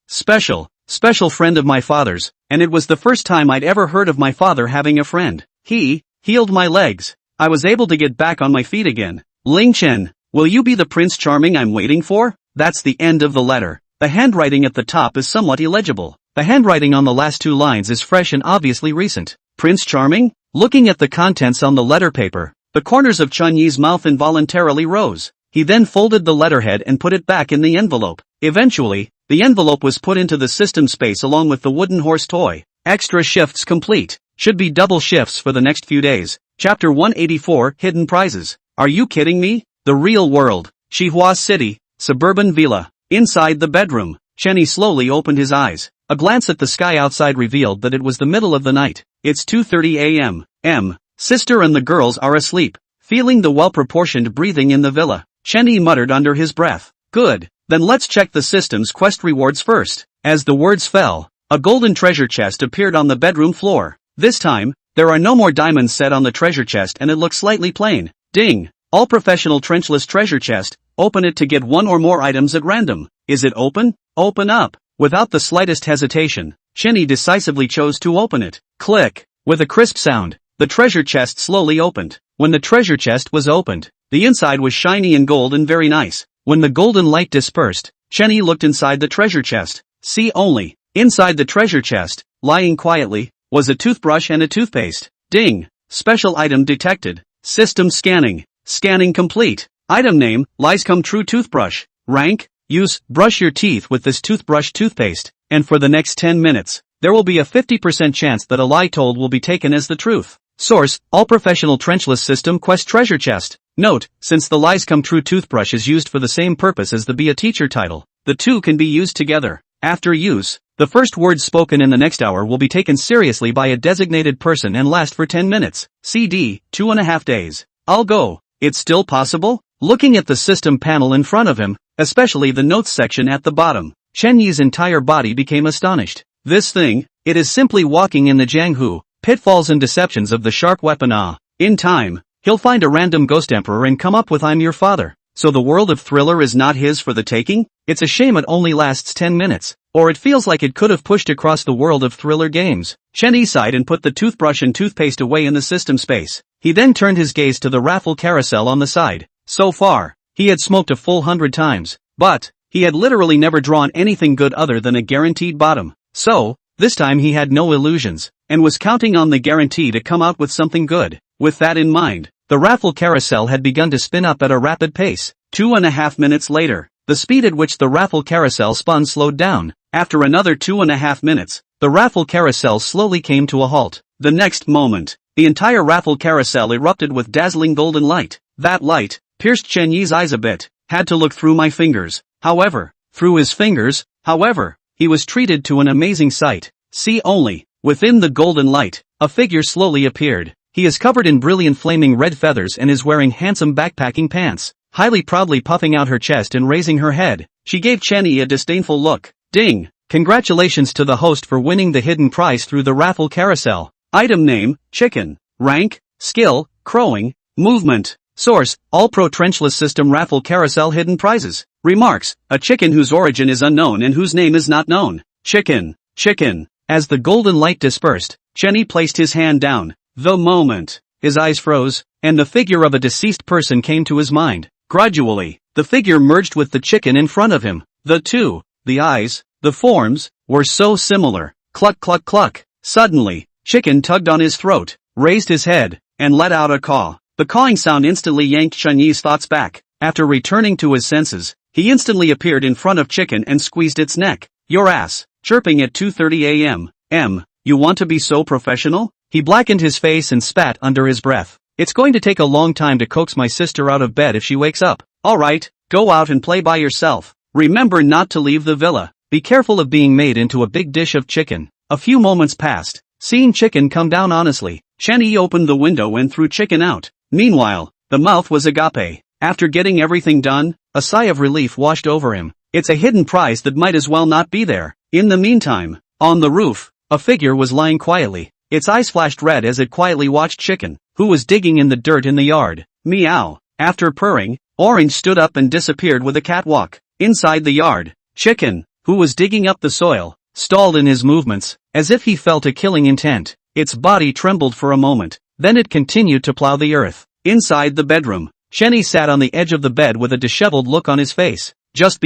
friend of my father's, and it was the first time I'd ever heard of my father having a friend. He healed my legs. I was able to get back on my feet again. Ling Chen, will you be the Prince Charming I'm waiting for? That's the end of the letter. The handwriting at the top is somewhat illegible. The handwriting on the last two lines is fresh and obviously recent. Prince Charming? Looking at the contents on the letter paper, the corners of Chenyi's mouth involuntarily rose. He then folded the letterhead and put it back in the envelope. Eventually, the envelope was put into the system space along with the wooden horse toy. Extra shifts complete. Should be double shifts for the next few days. Chapter 184, Hidden Prizes. Are you kidding me? The real world. Xihua City, suburban villa. Inside the bedroom, Chenyi slowly opened his eyes. A glance at the sky outside revealed that it was the middle of the night. It's 2:30 a.m. Sister and the girls are asleep. Feeling the well-proportioned breathing in the villa, Chenyi muttered under his breath. Good, then let's check the system's quest rewards first. As the words fell, a golden treasure chest appeared on the bedroom floor. This time, there are no more diamonds set on the treasure chest and it looks slightly plain. Ding! All professional trenchless treasure chest. Open it to get one or more items at random. Is it open? Open up. Without the slightest hesitation, Chenyi decisively chose to open it. Click. With a crisp sound, the treasure chest slowly opened. When the treasure chest was opened, the inside was shiny and gold and very nice. When the golden light dispersed, Chenyi looked inside the treasure chest. See only, inside the treasure chest, lying quietly, was a toothbrush and a toothpaste. Ding! Special item detected. System scanning. Scanning complete. Item name, Lies Come True Toothbrush. Rank, use, brush your teeth with this toothbrush toothpaste, and for the next 10 minutes, there will be a 50% chance that a lie told will be taken as the truth. Source, All Professional Trenchless System Quest Treasure Chest. Note, since the Lies Come True toothbrush is used for the same purpose as the Be a Teacher title, the two can be used together. After use, the first words spoken in the next hour will be taken seriously by a designated person and last for 10 minutes. CD, 2.5 days. I'll go. It's still possible? Looking at the system panel in front of him, especially the notes section at the bottom, Chenyi's entire body became astonished. This thing, it is simply walking in the Jianghu, pitfalls and deceptions of the sharp weapon. In time, he'll find a random ghost emperor and come up with I'm your father. So the world of thriller is not his for the taking? It's a shame it only lasts 10 minutes, or it feels like it could have pushed across the world of thriller games. Chenyi sighed and put the toothbrush and toothpaste away in the system space. He then turned his gaze to the raffle carousel on the side. So far, he had smoked a full 100 times, but he had literally never drawn anything good other than a guaranteed bottom. So, this time he had no illusions, and was counting on the guarantee to come out with something good. With that in mind, the raffle carousel had begun to spin up at a rapid pace. 2.5 minutes later, the speed at which the raffle carousel spun slowed down. After another 2.5 minutes, the raffle carousel slowly came to a halt. The next moment, the entire raffle carousel erupted with dazzling golden light. That light pierced Chenyi's eyes a bit. Had to look through my fingers. However, he was treated to an amazing sight. See only, within the golden light, a figure slowly appeared. He is covered in brilliant flaming red feathers and is wearing handsome backpacking pants. Highly proudly puffing out her chest and raising her head, she gave Chenny a disdainful look. Ding! Congratulations to the host for winning the hidden prize through the raffle carousel. Item name, chicken. Rank, skill, crowing, movement. Source, All-Pro Trenchless System Raffle Carousel Hidden Prizes. Remarks, a chicken whose origin is unknown and whose name is not known. Chicken. Chicken. As the golden light dispersed, Chenny placed his hand down. The moment, his eyes froze, and the figure of a deceased person came to his mind. Gradually, the figure merged with the chicken in front of him. The eyes, the forms, were so similar. Cluck cluck cluck. Suddenly, Chicken tugged on his throat, raised his head, and let out a caw. The cawing sound instantly yanked Chenyi's thoughts back. After returning to his senses, he instantly appeared in front of Chicken and squeezed its neck. Your ass, chirping at 2:30 a.m. You want to be so professional? He blackened his face and spat under his breath. It's going to take a long time to coax my sister out of bed if she wakes up. Alright, go out and play by yourself. Remember not to leave the villa. Be careful of being made into a big dish of chicken. A few moments passed. Seeing Chicken come down honestly, Chenny opened the window and threw Chicken out. Meanwhile, the mouth was agape. After getting everything done, a sigh of relief washed over him. It's a hidden prize that might as well not be there. In the meantime, on the roof, a figure was lying quietly. Its eyes flashed red as it quietly watched Chicken, who was digging in the dirt in the yard. Meow. After purring, Orange stood up and disappeared with a catwalk. Inside the yard, Chicken, who was digging up the soil, stalled in his movements, as if he felt a killing intent. Its body trembled for a moment, then it continued to plow the earth. Inside the bedroom, Chenny sat on the edge of the bed with a disheveled look on his face. Just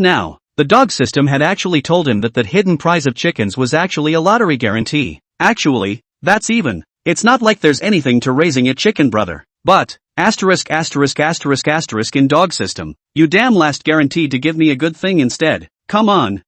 now, the dog system had actually told him that hidden prize of chickens was actually a lottery guarantee. Actually, that's even. It's not like there's anything to raising a chicken, brother. But, in dog system, you damn last guaranteed to give me a good thing instead. Come on,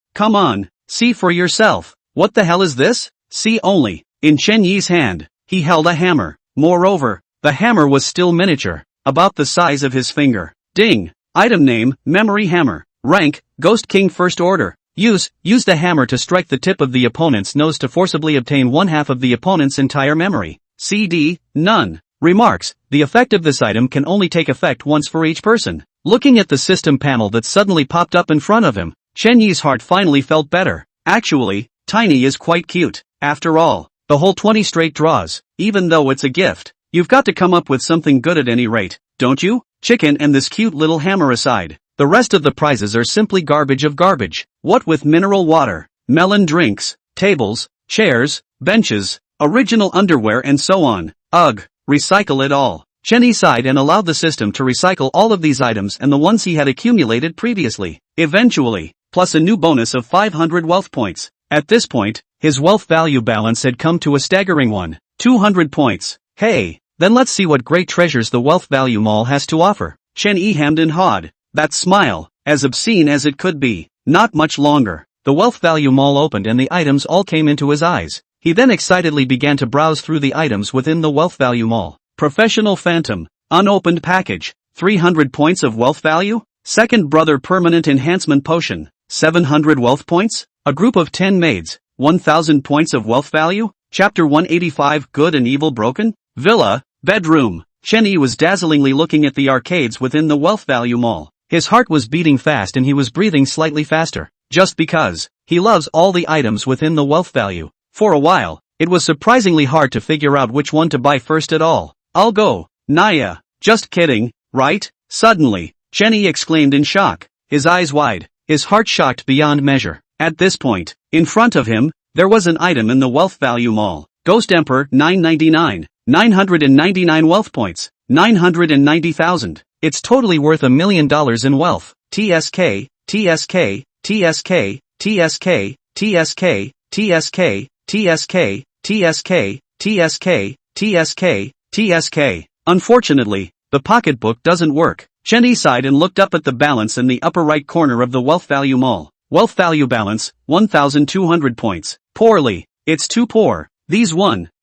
see for yourself. What the hell is this? See only. In Chenyi's hand, he held a hammer. Moreover, the hammer was still miniature, about the size of his finger. Ding. Item name, memory hammer. Rank, Ghost King First Order. Use the hammer to strike the tip of the opponent's nose to forcibly obtain 1/2 of the opponent's entire memory. CD, none. Remarks, the effect of this item can only take effect once for each person. Looking at the system panel that suddenly popped up in front of him, Chenyi's heart finally felt better. Actually, Tiny is quite cute. After all, the whole 20 straight draws, even though it's a gift. You've got to come up with something good at any rate, don't you? Chicken and this cute little hammer aside, the rest of the prizes are simply garbage of garbage. What with mineral water, melon drinks, tables, chairs, benches, original underwear and so on. Ugh, recycle it all. Chenny sighed and allowed the system to recycle all of these items and the ones he had accumulated previously. Eventually, plus a new bonus of 500 wealth points. At this point, his wealth value balance had come to a staggering 200 points. Hey, then let's see what great treasures the wealth value mall has to offer. Chenny hemmed and hawed. That smile, as obscene as it could be. Not much longer. The wealth value mall opened and the items all came into his eyes. He then excitedly began to browse through the items within the wealth value mall. Professional Phantom. Unopened package. 300 points of wealth value. Second Brother Permanent Enhancement Potion. 700 wealth points. A group of 10 maids. 1000 points of wealth value. Chapter 185 Good and Evil Broken. Villa. Bedroom. Chenny was dazzlingly looking at the arcades within the wealth value mall. His heart was beating fast and he was breathing slightly faster. Just because he loves all the items within the wealth value. For a while, it was surprisingly hard to figure out which one to buy first at all. I'll go. Naya. Just kidding, right? Suddenly, Chenny exclaimed in shock. His eyes wide, his heart shocked beyond measure. At this point, in front of him, there was an item in the wealth value mall. Ghost Emperor 999. 999 wealth points. 990,000. It's totally worth $1 million in wealth. TSK, TSK, TSK, TSK, TSK, TSK, TSK, TSK, TSK, TSK, TSK. Unfortunately, the pocketbook doesn't work. Chenny sighed and looked up at the balance in the upper right corner of the wealth value mall. Wealth value balance, 1,200 points. Poorly. It's too poor. These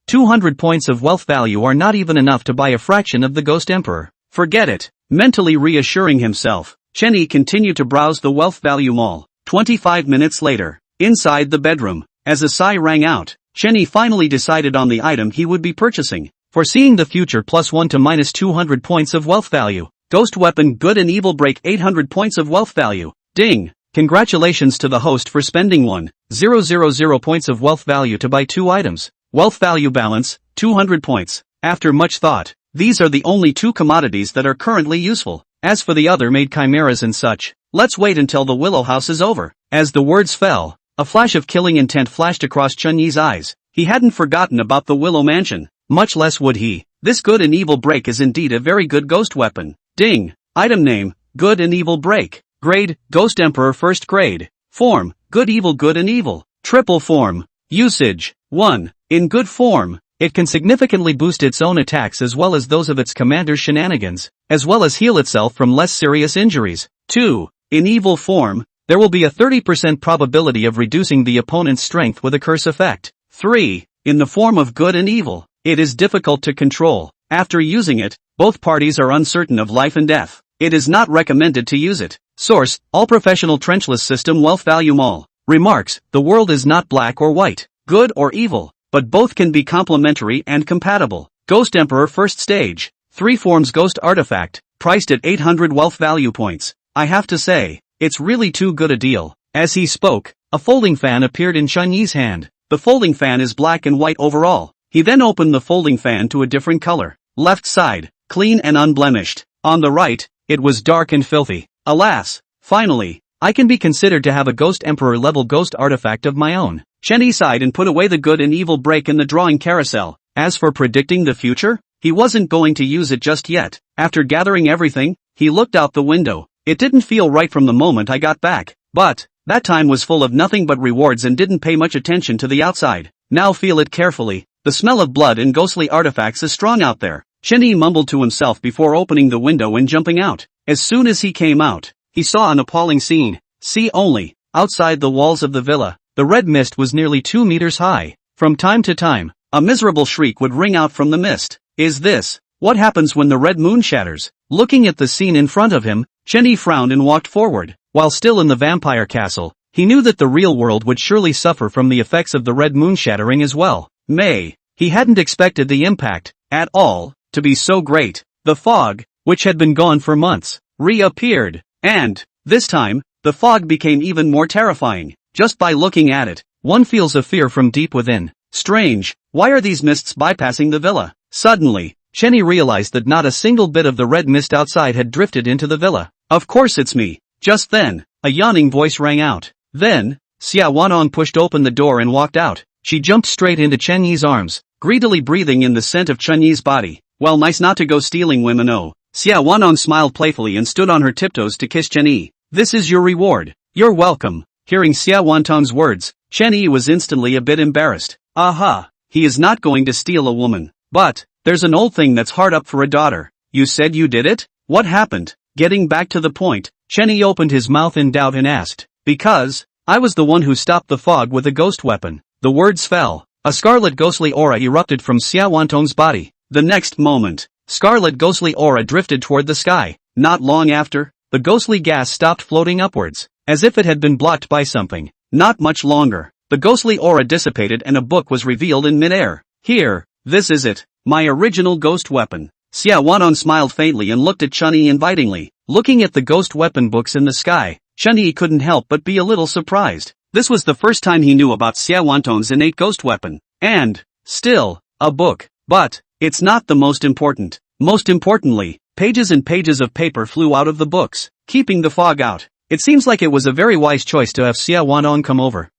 200 points of wealth value are not even enough to buy a fraction of the Ghost Emperor. Forget it. Mentally reassuring himself, Chenny continued to browse the wealth value mall. 25 minutes later, inside the bedroom, as a sigh rang out, Chenny finally decided on the item he would be purchasing. Foreseeing the future +1 to -200 points of wealth value. Ghost weapon good and evil break 800 points of wealth value. Ding! Congratulations to the host for spending 1,000 points of wealth value to buy 2 items. Wealth value balance, 200 points. After much thought, these are the only 2 commodities that are currently useful. As for the other made chimeras and such, let's wait until the Willow House is over. As the words fell, a flash of killing intent flashed across Chunyi's eyes. He hadn't forgotten about the Willow Mansion. Much less would he. This good and evil break is indeed a very good ghost weapon. Ding! Item name, Good and Evil Break. Grade, Ghost Emperor 1st grade. Form, Good and Evil. Triple form. Usage, 1. In good form, it can significantly boost its own attacks as well as those of its commander's shenanigans, as well as heal itself from less serious injuries. 2. In evil form, there will be a 30% probability of reducing the opponent's strength with a curse effect. 3. In the form of good and evil, it is difficult to control. After using it, both parties are uncertain of life and death. It is not recommended to use it. Source, All Professional Trenchless System Wealth Value Mall. Remarks, the world is not black or white, good or evil, but both can be complementary and compatible. Ghost Emperor 1st stage. 3 forms Ghost Artifact, priced at 800 wealth value points. I have to say, it's really too good a deal. As he spoke, a folding fan appeared in Chunyi's hand. The folding fan is black and white overall. He then opened the folding fan to a different color. Left side, clean and unblemished. On the right, it was dark and filthy. Alas, finally, I can be considered to have a Ghost Emperor level ghost artifact of my own. Chunyi sighed and put away the good and evil break in the drawing carousel. As for predicting the future, he wasn't going to use it just yet. After gathering everything, he looked out the window. It didn't feel right from the moment I got back, but that time was full of nothing but rewards and didn't pay much attention to the outside. Now feel it carefully. The smell of blood and ghostly artifacts is strong out there. Chunyi mumbled to himself before opening the window and jumping out. As soon as he came out, he saw an appalling scene. See only, outside the walls of the villa, the red mist was nearly 2 meters high. From time to time, a miserable shriek would ring out from the mist. Is this what happens when the red moon shatters? Looking at the scene in front of him, Chunyi frowned and walked forward. While still in the vampire castle, he knew that the real world would surely suffer from the effects of the red moon shattering as well. He hadn't expected the impact, at all, to be so great. The fog, which had been gone for months, reappeared. And, this time, the fog became even more terrifying. Just by looking at it, one feels a fear from deep within. Strange, why are these mists bypassing the villa? Suddenly, Chunyi realized that not a single bit of the red mist outside had drifted into the villa. Of course it's me. Just then, a yawning voice rang out. Then, Xia Wanong pushed open the door and walked out. She jumped straight into Chunyi's arms, greedily breathing in the scent of Chunyi's body. Well, nice not to go stealing women, oh. Xia Wanong smiled playfully and stood on her tiptoes to kiss Chunyi. This is your reward. You're welcome. Hearing Xia Wantong's words, Chunyi was instantly a bit embarrassed. Aha, he is not going to steal a woman. But, there's an old thing that's hard up for a daughter. You said you did it? What happened? Getting back to the point, Chunyi opened his mouth in doubt and asked, because, I was the one who stopped the fog with a ghost weapon. The words fell. A scarlet ghostly aura erupted from Xia Wantong's body. The next moment, scarlet ghostly aura drifted toward the sky. Not long after, the ghostly gas stopped floating upwards, as if it had been blocked by something. Not much longer, the ghostly aura dissipated and a book was revealed in midair. Here, this is it, my original ghost weapon. Xia Wanong smiled faintly and looked at Chunyi invitingly. Looking at the ghost weapon books in the sky, Chunyi couldn't help but be a little surprised. This was the first time he knew about Xia Wantong's innate ghost weapon. And, still, a book. But, it's not the most important. Most importantly, pages and pages of paper flew out of the books, keeping the fog out. It seems like it was a very wise choice to have Xia Wanong come over.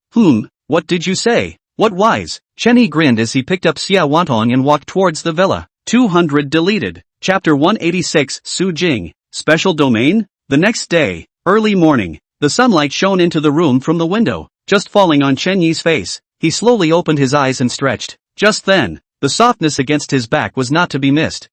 What did you say? What wise? Chunyi grinned as he picked up Xia Wantong and walked towards the villa. 200 deleted. Chapter 186 Su Jing. Special domain? The next day, early morning, the sunlight shone into the room from the window, just falling on Chunyi's face. He slowly opened his eyes and stretched. Just then, the softness against his back was not to be missed.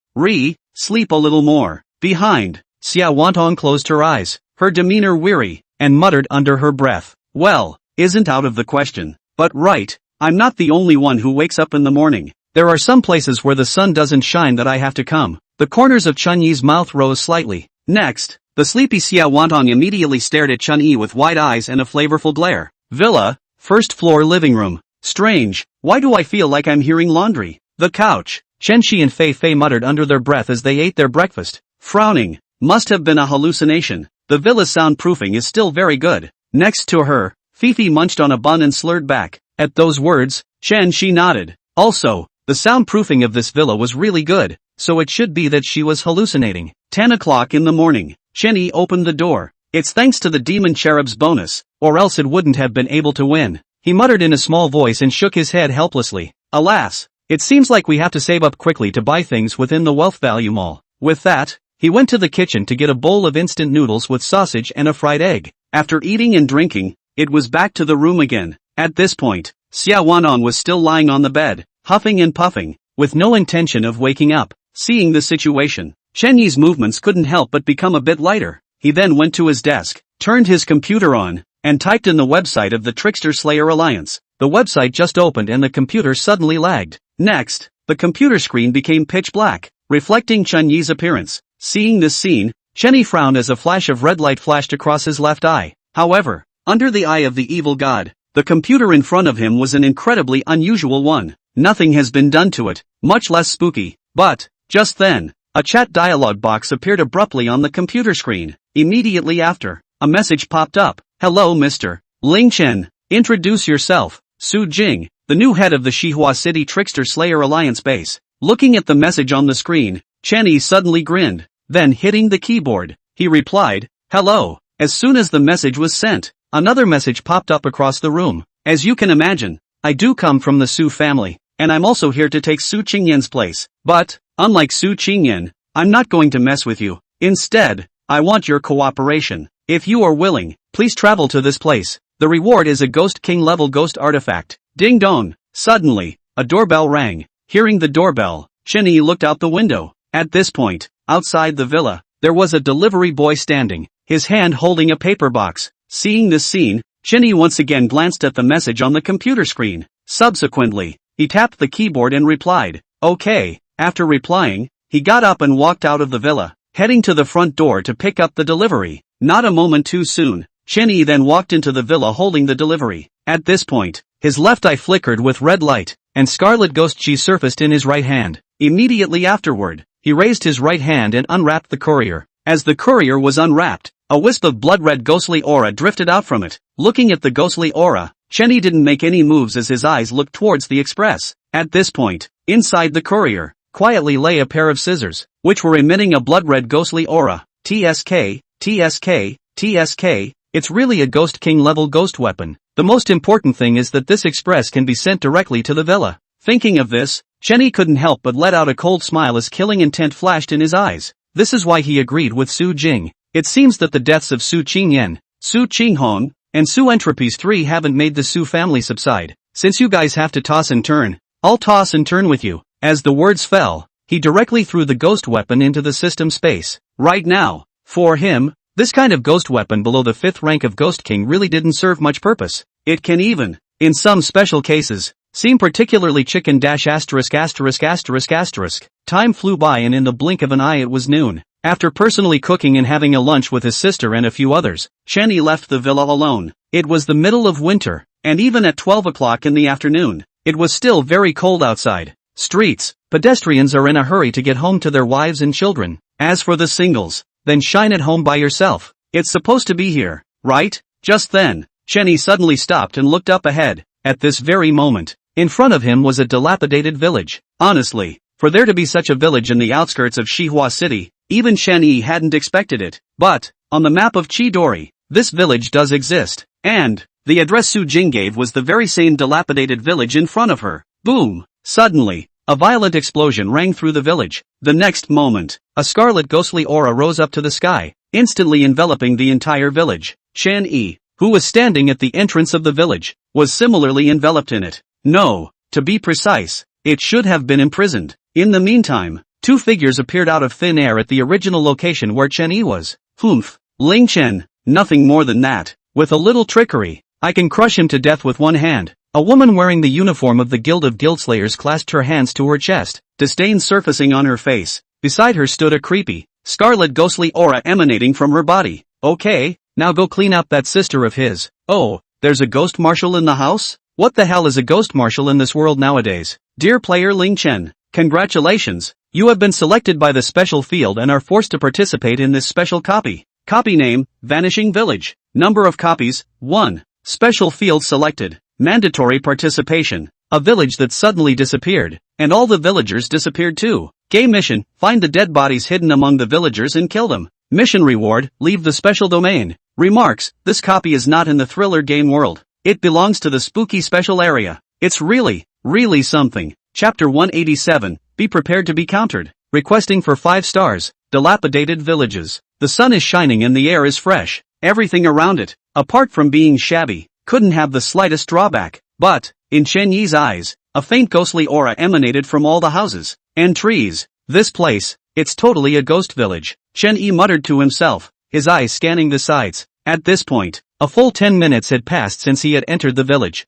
Sleep a little more. Behind, Xia Wantong closed her eyes, her demeanor weary, and muttered under her breath. Well, isn't out of the question. But right, I'm not the only one who wakes up in the morning. There are some places where the sun doesn't shine that I have to come. The corners of Chunyi's mouth rose slightly. Next, the sleepy Xia Wantong immediately stared at Chunyi with wide eyes and a flavorful glare. Villa, first floor living room. Strange, why do I feel like I'm hearing laundry? The couch. Chen Shi and Fei Fei muttered under their breath as they ate their breakfast, frowning. Must have been a hallucination. The villa's soundproofing is still very good. Next to her, Fifi munched on a bun and slurred back. At those words, Chen Shi nodded. Also, the soundproofing of this villa was really good, so it should be that she was hallucinating. 10 o'clock in the morning. Chen Yi opened the door. It's thanks to the Demon Cherub's bonus, or else it wouldn't have been able to win. He muttered in a small voice and shook his head helplessly. Alas, it seems like we have to save up quickly to buy things within the Wealth Value Mall. With that, he went to the kitchen to get a bowl of instant noodles with sausage and a fried egg. After eating and drinking, it was back to the room again. At this point, Xia Wanan was still lying on the bed, huffing and puffing, with no intention of waking up. Seeing the situation, Chen Yi's movements couldn't help but become a bit lighter. He then went to his desk, turned his computer on, and typed in the website of the Trickster Slayer Alliance. The website just opened and the computer suddenly lagged. Next, the computer screen became pitch black, reflecting Chen Yi's appearance. Seeing this scene, Chen Yi frowned as a flash of red light flashed across his left eye. However, under the eye of the evil god, the computer in front of him was an incredibly unusual one. Nothing has been done to it, much less spooky. But, just then, a chat dialog box appeared abruptly on the computer screen. Immediately after, a message popped up. Hello Mr. Ling Chen. Introduce yourself. Su Jing, the new head of the Shihua City Trickster Slayer Alliance base. Looking at the message on the screen, Chen Yi suddenly grinned. Then hitting the keyboard, he replied, hello. As soon as the message was sent, another message popped up across the room. As you can imagine, I do come from the Su family, and I'm also here to take Su Qingyan's place. But, unlike Su Qingyan, I'm not going to mess with you. Instead, I want your cooperation. If you are willing, please travel to this place. The reward is a Ghost King level ghost artifact. Ding dong. Suddenly, a doorbell rang. Hearing the doorbell, Chen Yi looked out the window. At this point, outside the villa, there was a delivery boy standing, his hand holding a paper box. Seeing this scene, Chen Yi once again glanced at the message on the computer screen. Subsequently, he tapped the keyboard and replied, okay. After replying, he got up and walked out of the villa, heading to the front door to pick up the delivery. Not a moment too soon, Chen Yi then walked into the villa holding the delivery. At this point, his left eye flickered with red light, and scarlet ghost chi surfaced in his right hand. Immediately afterward, he raised his right hand and unwrapped the courier. As the courier was unwrapped, a wisp of blood-red ghostly aura drifted out from it. Looking at the ghostly aura, Chen Yi didn't make any moves as his eyes looked towards the express. At this point, inside the courier, quietly lay a pair of scissors, which were emitting a blood-red ghostly aura. TSK, TSK, TSK, it's really a Ghost King level ghost weapon. The most important thing is that this express can be sent directly to the villa. Thinking of this, Chen Yi couldn't help but let out a cold smile as killing intent flashed in his eyes. This is why he agreed with Su Jing. It seems that the deaths of Su Qingyan, Su Qinghong, and Su Entropy's 3 haven't made the Su family subside. Since you guys have to toss and turn, I'll toss and turn with you. As the words fell, he directly threw the ghost weapon into the system space. Right now, for him, this kind of ghost weapon below the 5th rank of Ghost King really didn't serve much purpose. It can even, in some special cases, seem particularly chicken dash asterisk asterisk asterisk asterisk. Time flew by and in the blink of an eye it was noon. After personally cooking and having a lunch with his sister and a few others, Chen Yi left the villa alone. It was the middle of winter, and even at 12 o'clock in the afternoon, it was still very cold outside. Streets, pedestrians are in a hurry to get home to their wives and children. As for the singles, then shine at home by yourself. It's supposed to be here, right? Just then, Chen Yi suddenly stopped and looked up ahead. At this very moment, in front of him was a dilapidated village. Honestly, for there to be such a village in the outskirts of Shihua City, even Chen Yi hadn't expected it. But, on the map of Chidori, this village does exist. And, the address Su Jing gave was the very same dilapidated village in front of her. Boom! Suddenly, a violent explosion rang through the village. The next moment, a scarlet ghostly aura rose up to the sky, instantly enveloping the entire village. Chen Yi, who was standing at the entrance of the village, was similarly enveloped in it. No, to be precise, it should have been imprisoned. In the meantime, 2 figures appeared out of thin air at the original location where Chen Yi was. Humph, Ling Chen, nothing more than that. With a little trickery, I can crush him to death with one hand. A woman wearing the uniform of the Guild of Guildslayers clasped her hands to her chest, disdain surfacing on her face. Beside her stood a creepy, scarlet ghostly aura emanating from her body. Okay, now go clean up that sister of his. Oh, there's a ghost marshal in the house? What the hell is a ghost marshal in this world nowadays? Dear player Ling Chen, Congratulations! You have been selected by the special field and are forced to participate in this special copy. Copy name, Vanishing Village. Number of copies, 1. Special field selected. Mandatory participation. A village that suddenly disappeared. And all the villagers disappeared too. Game mission, find the dead bodies hidden among the villagers and kill them. Mission reward, leave the special domain. Remarks, this copy is not in the thriller game world. It belongs to the spooky special area. It's really something. Chapter 187, be prepared to be countered. Requesting for 5 stars. Dilapidated villages. The sun is shining and the air is fresh. Everything around it, apart from being shabby, couldn't have the slightest drawback. But, in Chen Yi's eyes, a faint ghostly aura emanated from all the houses and trees. This place, it's totally a ghost village. Chen Yi muttered to himself, his eyes scanning the sides. At this point, a full 10 minutes had passed since he had entered the village.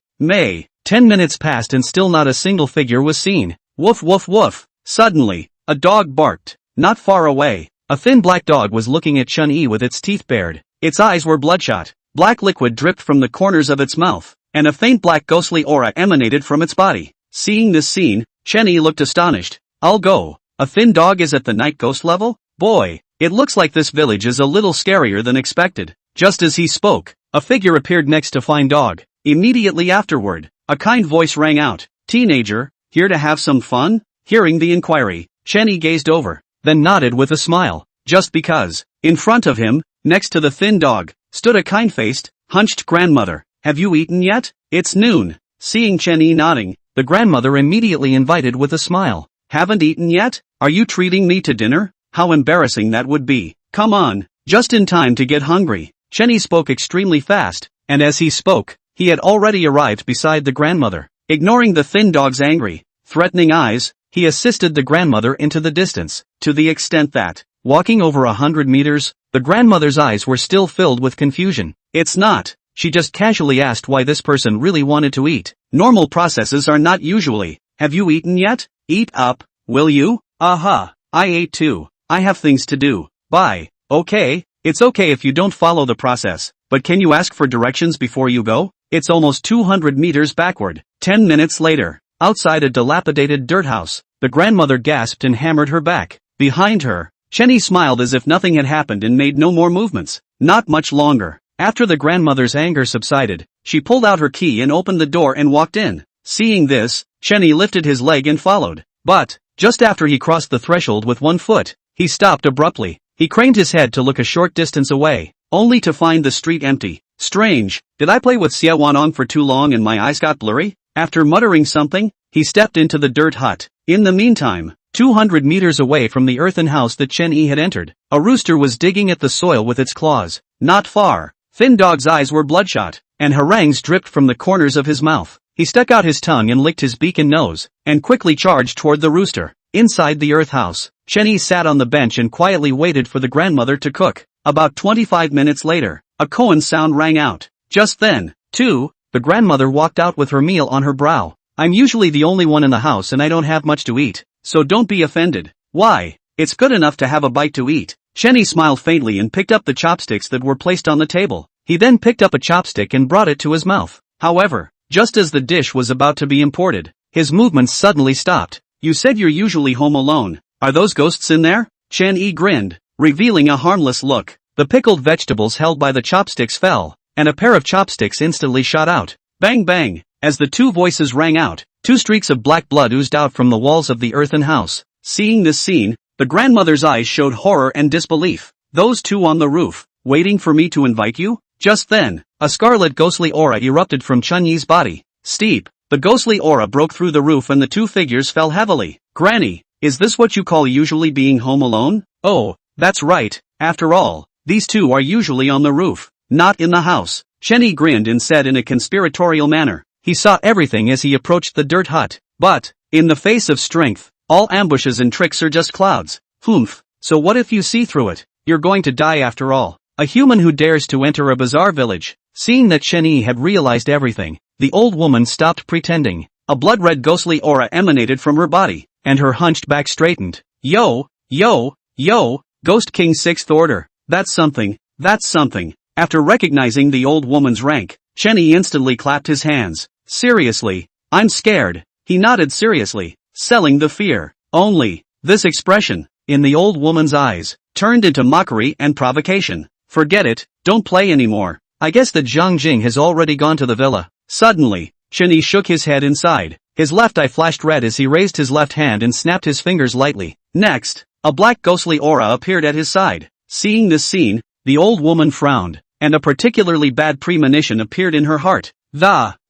10 minutes passed and still not a single figure was seen. Woof woof woof. Suddenly, a dog barked. Not far away, a thin black dog was looking at Chen Yi with its teeth bared. Its eyes were bloodshot. Black liquid dripped from the corners of its mouth, and a faint black ghostly aura emanated from its body. Seeing this scene, Chen Yi looked astonished. I'll go. A thin dog is at the night ghost level? Boy, it looks like this village is a little scarier than expected. Just as he spoke, a figure appeared next to Fine Dog. Immediately afterward, a kind voice rang out. Teenager, here to have some fun? Hearing the inquiry, Chen Yi gazed over, then nodded with a smile. Just because, in front of him, next to the thin dog, stood a kind-faced, hunched grandmother. Have you eaten yet? It's noon. Seeing Chen Yi nodding, the grandmother immediately invited with a smile. Haven't eaten yet? Are you treating me to dinner? How embarrassing that would be. Come on, just in time to get hungry. Chen Yi spoke extremely fast, and as he spoke, he had already arrived beside the grandmother. Ignoring the thin dog's angry, threatening eyes, he assisted the grandmother into the distance, to the extent that, walking over 100 meters, the grandmother's eyes were still filled with confusion. It's not. She just casually asked why this person really wanted to eat. Normal processes are not usually, have you eaten yet? Eat up, will you? Aha, I ate too. I have things to do. Bye. Okay, it's okay if you don't follow the process, but can you ask for directions before you go? It's almost 200 meters backward. 10 minutes later, outside a dilapidated dirt house, the grandmother gasped and hammered her back. Behind her, Chen Yi smiled as if nothing had happened and made no more movements. Not much longer. After the grandmother's anger subsided, she pulled out her key and opened the door and walked in. Seeing this, Chen Yi lifted his leg and followed. But, just after he crossed the threshold with one foot, he stopped abruptly. He craned his head to look a short distance away, only to find the street empty. Strange, did I play with Xia Wanong for too long and my eyes got blurry? After muttering something, he stepped into the dirt hut. In the meantime, 200 meters away from the earthen house that Chen Yi had entered, a rooster was digging at the soil with its claws. Not far, Thin Dog's eyes were bloodshot, and harangues dripped from the corners of his mouth. He stuck out his tongue and licked his beak and nose, and quickly charged toward the rooster. Inside the earth house, Chen Yi sat on the bench and quietly waited for the grandmother to cook. About 25 minutes later, a koan sound rang out. Just then, too, the grandmother walked out with her meal on her brow. I'm usually the only one in the house and I don't have much to eat, so don't be offended. Why? It's good enough to have a bite to eat. Chen Yi smiled faintly and picked up the chopsticks that were placed on the table. He then picked up a chopstick and brought it to his mouth. However, just as the dish was about to be imported, his movements suddenly stopped. You said you're usually home alone. Are those ghosts in there? Chen Yi grinned, revealing a harmless look. The pickled vegetables held by the chopsticks fell, and a pair of chopsticks instantly shot out. Bang bang! As the two voices rang out, 2 streaks of black blood oozed out from the walls of the earthen house. Seeing this scene, the grandmother's eyes showed horror and disbelief. Those two on the roof, waiting for me to invite you? Just then, a scarlet ghostly aura erupted from Chen Yi's body. Steep, the ghostly aura broke through the roof and the 2 figures fell heavily. Granny, is this what you call usually being home alone? Oh, that's right. After all, these 2 are usually on the roof, not in the house. Chen Yi grinned and said in a conspiratorial manner. He saw everything as he approached the dirt hut. But, in the face of strength, all ambushes and tricks are just clouds. Humph, so what if you see through it? You're going to die after all. A human who dares to enter a bizarre village. Seeing that Chen Yi had realized everything, the old woman stopped pretending. A blood-red ghostly aura emanated from her body, and her hunched back straightened. Yo, yo, yo, Ghost King 6th Order. That's something, that's something. After recognizing the old woman's rank, Chen Yi instantly clapped his hands. Seriously, I'm scared. He nodded seriously, selling the fear. Only, this expression, in the old woman's eyes, turned into mockery and provocation. Forget it, don't play anymore. I guess that Zhang Jing has already gone to the villa. Suddenly, Chen Yi shook his head inside. His left eye flashed red as he raised his left hand and snapped his fingers lightly. Next, a black ghostly aura appeared at his side. Seeing this scene, the old woman frowned, and a particularly bad premonition appeared in her heart.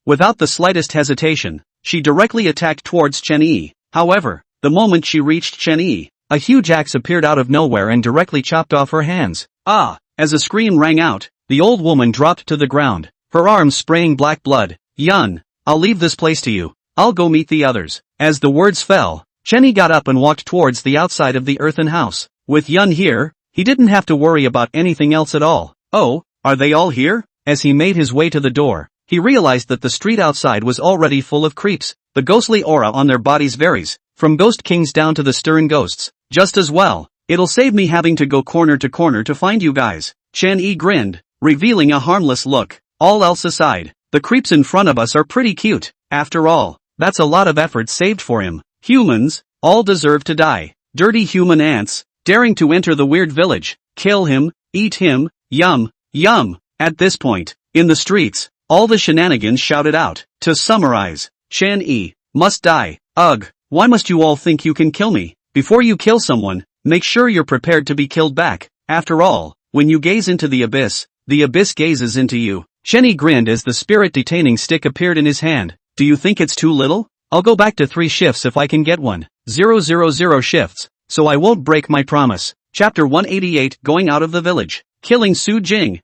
Without the slightest hesitation, she directly attacked towards Chen Yi. However, the moment she reached Chen Yi, a huge axe appeared out of nowhere and directly chopped off her hands. As a scream rang out, the old woman dropped to the ground, her arms spraying black blood. Yun, I'll leave this place to you. I'll go meet the others. As the words fell, Chen Yi got up and walked towards the outside of the earthen house. With Yun here, he didn't have to worry about anything else at all. Oh, are they all here? As he made his way to the door, he realized that the street outside was already full of creeps. The ghostly aura on their bodies varies, from ghost kings down to the stern ghosts. Just as well, it'll save me having to go corner to corner to find you guys. Chen Yi grinned, revealing a harmless look. All else aside, the creeps in front of us are pretty cute. After all, that's a lot of effort saved for him. Humans, all deserve to die. Dirty human ants, daring to enter the weird village. Kill him, eat him, yum, yum. At this point, in the streets, all the shenanigans shouted out. To summarize, Chen Yi must die. Ugh, why must you all think you can kill me? Before you kill someone, make sure you're prepared to be killed back. After all, when you gaze into the abyss gazes into you. Chen Yi grinned as the spirit detaining stick appeared in his hand. Do you think it's too little? I'll go back to 3 shifts if I can get one. 000 shifts, so I won't break my promise. Chapter 188 Going Out of the Village. Killing Su Jing.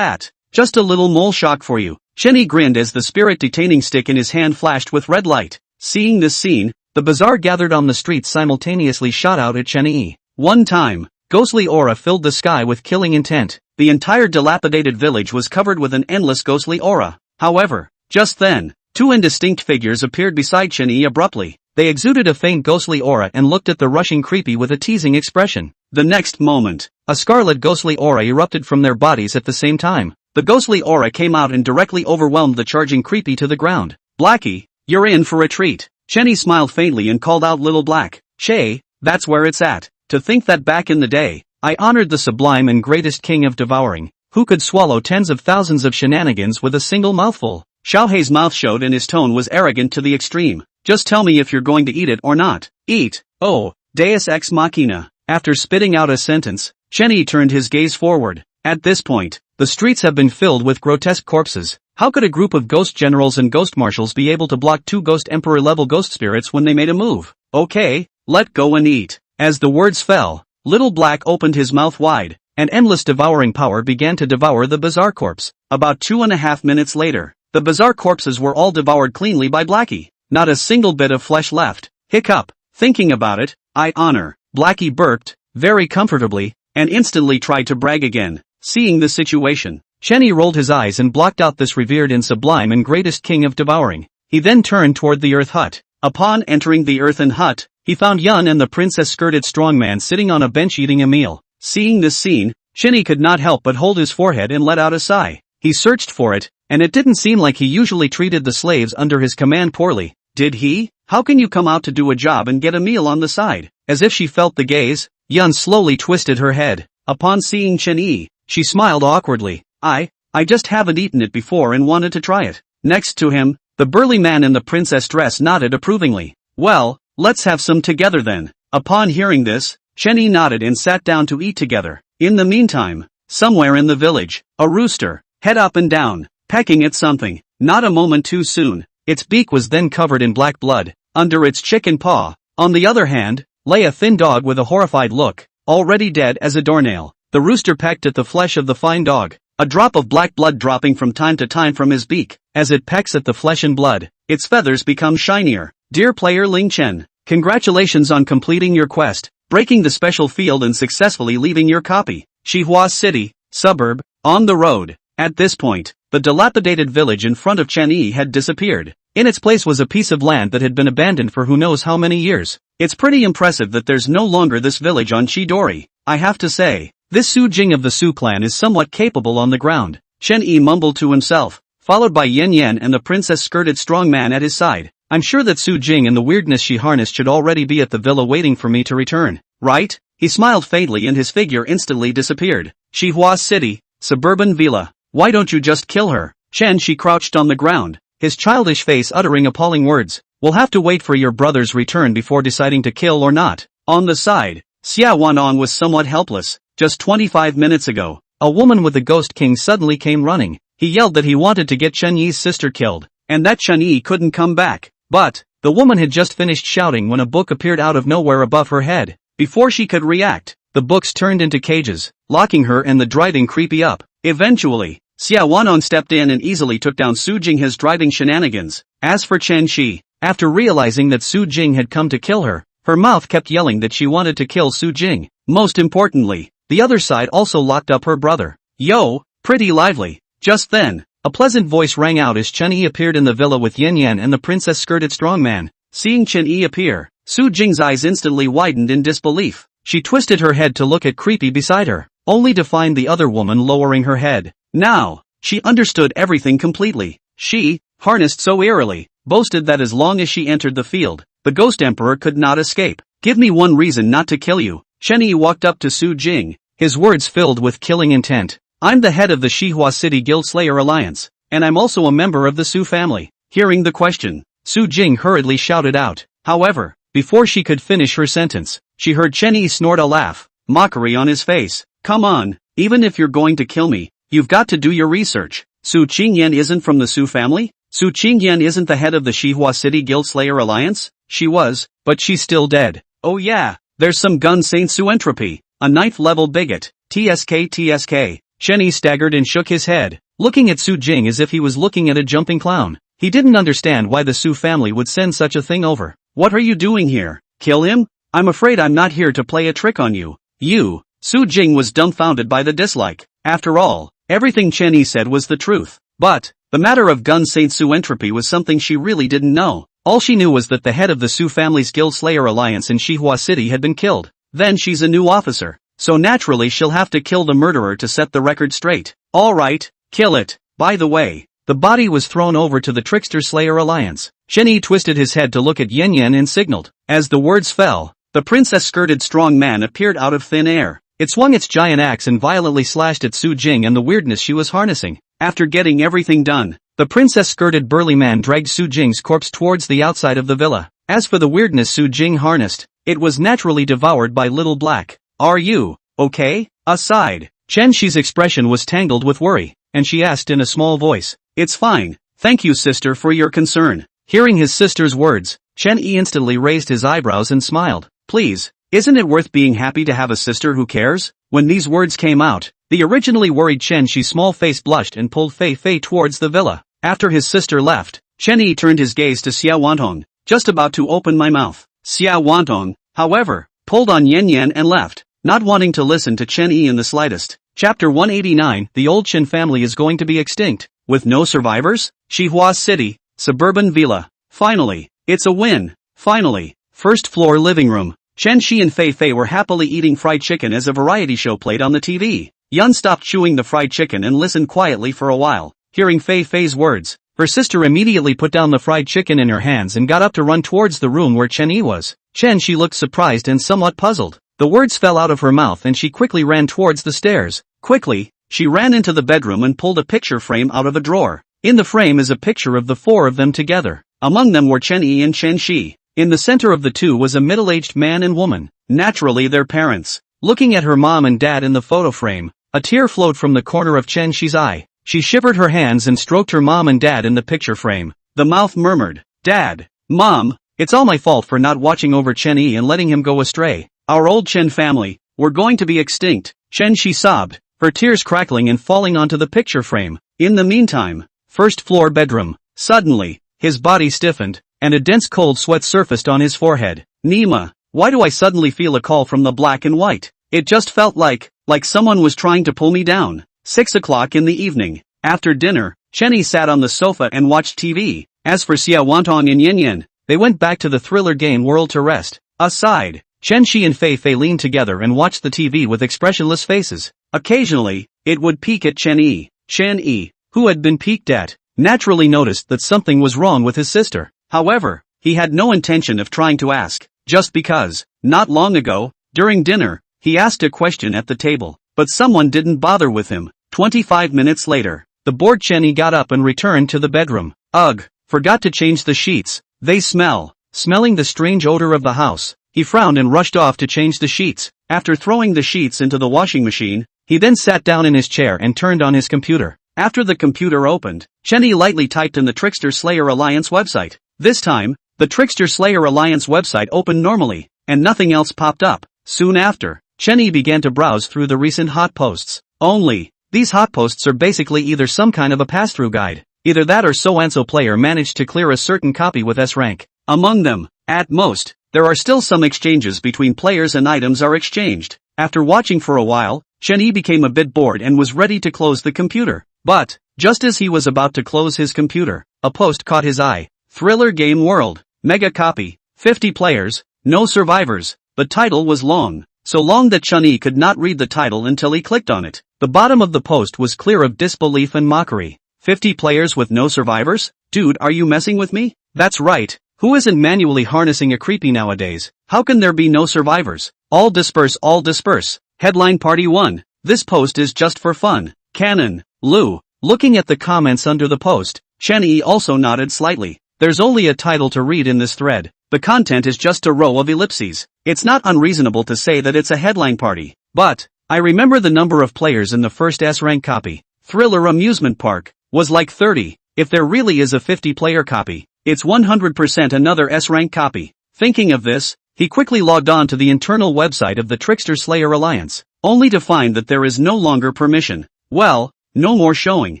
Just a little mole shock for you. Chen Yi grinned as the spirit detaining stick in his hand flashed with red light. Seeing this scene, the bazaar gathered on the streets simultaneously shot out at Chen Yi. One time, ghostly aura filled the sky with killing intent. The entire dilapidated village was covered with an endless ghostly aura. However, just then, 2 indistinct figures appeared beside Chen Yi abruptly. They exuded a faint ghostly aura and looked at the rushing creepy with a teasing expression. The next moment, a scarlet ghostly aura erupted from their bodies at the same time. The ghostly aura came out and directly overwhelmed the charging creepy to the ground. Blackie, you're in for a treat. Chen Yi smiled faintly and called out Little Black. Shay, that's where it's at. To think that back in the day, I honored the sublime and greatest king of devouring, who could swallow tens of thousands of shenanigans with a single mouthful. Xiaohei's mouth showed and his tone was arrogant to the extreme. Just tell me if you're going to eat it or not. Eat. Oh, Deus ex machina. After spitting out a sentence, Chen Yi turned his gaze forward. At this point, the streets have been filled with grotesque corpses. How could a group of ghost generals and ghost marshals be able to block 2 ghost emperor level ghost spirits when they made a move? Okay, let go and eat. As the words fell, Little Black opened his mouth wide, and endless devouring power began to devour the bazaar corpse. About 2.5 minutes later, the bazaar corpses were all devoured cleanly by Blackie. Not a single bit of flesh left. Hiccup. Thinking about it, I honor. Blackie burped, very comfortably, and instantly tried to brag again. Seeing the situation, Chen Yi rolled his eyes and blocked out this revered and sublime and greatest king of devouring. He then turned toward the earth hut. Upon entering the earthen hut, he found Yun and the princess-skirted strongman sitting on a bench eating a meal. Seeing this scene, Chen Yi could not help but hold his forehead and let out a sigh. He searched for it, and it didn't seem like he usually treated the slaves under his command poorly. Did he? How can you come out to do a job and get a meal on the side? As if she felt the gaze, Yun slowly twisted her head. Upon seeing Chen Yi, she smiled awkwardly. I just haven't eaten it before and wanted to try it. Next to him, the burly man in the princess dress nodded approvingly. Well, let's have some together then. Upon hearing this, Chen Yi nodded and sat down to eat together. In the meantime, somewhere in the village, a rooster, head up and down, pecking at something. Not a moment too soon, its beak was then covered in black blood. Under its chicken paw, on the other hand, lay a thin dog with a horrified look, already dead as a doornail. The rooster pecked at the flesh of the fine dog, a drop of black blood dropping from time to time from his beak. As it pecks at the flesh and blood, its feathers become shinier. Dear player Ling Chen, congratulations on completing your quest, breaking the special field and successfully leaving your copy. Xihua City, suburb, on the road. At this point, the dilapidated village in front of Chen Yi had disappeared. In its place was a piece of land that had been abandoned for who knows how many years. It's pretty impressive that there's no longer this village on Chidori. I have to say, this Su Jing of the Su clan is somewhat capable on the ground. Chen Yi mumbled to himself, followed by Yen Yen and the princess-skirted strong man at his side. I'm sure that Su Jing and the weirdness she harnessed should already be at the villa waiting for me to return, right? He smiled faintly and his figure instantly disappeared. Manhwa City, suburban villa. Why don't you just kill her? Chen Shi crouched on the ground, his childish face uttering appalling words. We'll have to wait for your brother's return before deciding to kill or not. On the side, Xia Wanong was somewhat helpless. Just 25 minutes ago, a woman with the Ghost King suddenly came running. He yelled that he wanted to get Chen Yi's sister killed, and that Chen Yi couldn't come back. But the woman had just finished shouting when a book appeared out of nowhere above her head. Before she could react, the books turned into cages, locking her and the driving creepy up. Eventually, Xia Wanong stepped in and easily took down Su Jing his driving shenanigans. As for Chen Shi, after realizing that Su Jing had come to kill her, her mouth kept yelling that she wanted to kill Su Jing. Most importantly, the other side also locked up her brother. Yo, pretty lively. Just then, a pleasant voice rang out as Chen Yi appeared in the villa with Yan Yan and the princess-skirted strongman. Seeing Chen Yi appear, Su Jing's eyes instantly widened in disbelief. She twisted her head to look at Creepy beside her, only to find the other woman lowering her head. Now, she understood everything completely. She, harnessed so eerily, boasted that as long as she entered the field, the Ghost Emperor could not escape. Give me one reason not to kill you. Chen Yi walked up to Su Jing, his words filled with killing intent. I'm the head of the Manhwa City Guild Slayer Alliance, and I'm also a member of the Su family. Hearing the question, Su Jing hurriedly shouted out. However, before she could finish her sentence, she heard Chen Yi snort a laugh, mockery on his face. Come on, even if you're going to kill me, you've got to do your research. Su Qingyan isn't from the Su family? Su Qingyan isn't the head of the Manhwa City Guild Slayer Alliance? She was, but she's still dead. Oh yeah, there's some gun Saint Su entropy, a 9th level bigot. TSK. Chen Yi staggered and shook his head, looking at Su Jing as if he was looking at a jumping clown. He didn't understand why the Su family would send such a thing over. What are you doing here? Kill him? I'm afraid I'm not here to play a trick on you. You. Su Jing was dumbfounded by the dislike. After all, everything Chen Yi said was the truth. But the matter of Gun Saint Su entropy was something she really didn't know. All she knew was that the head of the Su family's Guild Slayer Alliance in Manhwa City had been killed. Then she's a new officer, so naturally she'll have to kill the murderer to set the record straight. Alright, kill it. By the way, the body was thrown over to the Trickster Slayer Alliance. Chen Yi twisted his head to look at Yan Yan and signaled. As the words fell, the princess-skirted strong man appeared out of thin air. It swung its giant axe and violently slashed at Su Jing and the weirdness she was harnessing. After getting everything done, the princess-skirted burly man dragged Su Jing's corpse towards the outside of the villa. As for the weirdness Su Jing harnessed, it was naturally devoured by Little Black. Are you okay? Aside, Chen Shi's expression was tangled with worry, and she asked in a small voice. It's fine, thank you sister for your concern. Hearing his sister's words, Chen Yi instantly raised his eyebrows and smiled. Please, isn't it worth being happy to have a sister who cares? When these words came out, the originally worried Chen Shi's small face blushed and pulled Fei Fei towards the villa. After his sister left, Chen Yi turned his gaze to Xia Wantong, just about to open my mouth. Xia Wantong, however, pulled on Yan Yan and left, not wanting to listen to Chen Yi in the slightest. Chapter 189, The Old Chen family is going to be extinct, with no survivors? Manhwa City, suburban villa. Finally, it's a win. Finally, first floor living room. Chen Shi and Fei Fei were happily eating fried chicken as a variety show played on the TV. Yun stopped chewing the fried chicken and listened quietly for a while. Hearing Fei Fei's words, her sister immediately put down the fried chicken in her hands and got up to run towards the room where Chen Yi was. Chen Shi looked surprised and somewhat puzzled. The words fell out of her mouth and she quickly ran towards the stairs. Quickly, she ran into the bedroom and pulled a picture frame out of a drawer. In the frame is a picture of the four of them together. Among them were Chen Yi and Chen Shi. In the center of the two was a middle-aged man and woman, naturally their parents. Looking at her mom and dad in the photo frame, a tear flowed from the corner of Chen Shi's eye. She shivered her hands and stroked her mom and dad in the picture frame. The mouth murmured, Dad, Mom, it's all my fault for not watching over Chen Yi and letting him go astray. Our old Chen family, we're going to be extinct. Chen Shi sobbed, her tears crackling and falling onto the picture frame. In the meantime, first floor bedroom. Suddenly, his body stiffened, and a dense cold sweat surfaced on his forehead. Nima, why do I suddenly feel a call from the black and white? It just felt like someone was trying to pull me down. 6 o'clock in the evening. After dinner, Chen Yi sat on the sofa and watched TV. As for Xia Wantong and Yin Yin, they went back to the thriller game world to rest. Aside, Chen Shi and Fei Fei leaned together and watched the TV with expressionless faces. Occasionally, it would peek at Chen Yi. Chen Yi, who had been peeked at, naturally noticed that something was wrong with his sister. However, he had no intention of trying to ask, just because, not long ago, during dinner, he asked a question at the table, but someone didn't bother with him. 25 minutes later, the bored Chenny got up and returned to the bedroom. Ugh, forgot to change the sheets, they smell. Smelling the strange odor of the house, he frowned and rushed off to change the sheets. After throwing the sheets into the washing machine, he then sat down in his chair and turned on his computer. After the computer opened, Chenny lightly typed in the Trickster Slayer Alliance website. This time, the Trickster Slayer Alliance website opened normally, and nothing else popped up. Soon after, Chenny began to browse through the recent hot posts. Only, these hot posts are basically either some kind of a pass-through guide. Either that or so-and-so player managed to clear a certain copy with S rank. Among them, at most, there are still some exchanges between players and items are exchanged. After watching for a while, Chenny became a bit bored and was ready to close the computer. But, just as he was about to close his computer, a post caught his eye. Thriller Game World, Mega Copy, 50 players, no survivors. The title was long, so long that Chenny could not read the title until he clicked on it. The bottom of the post was clear of disbelief and mockery. 50 players with no survivors? Dude, are you messing with me? That's right. Who isn't manually harnessing a creepy nowadays? How can there be no survivors? All disperse, all disperse. Headline Party 1. This post is just for fun. Canon. Lou. Looking at the comments under the post, Chenny also nodded slightly. There's only a title to read in this thread. The content is just a row of ellipses. It's not unreasonable to say that it's a headline party. But, I remember the number of players in the first S-rank copy, Thriller Amusement Park, was like 30. If there really is a 50-player copy, it's 100% another S-rank copy. Thinking of this, he quickly logged on to the internal website of the Trickster Slayer Alliance, only to find that there is no longer permission. Well, no more showing.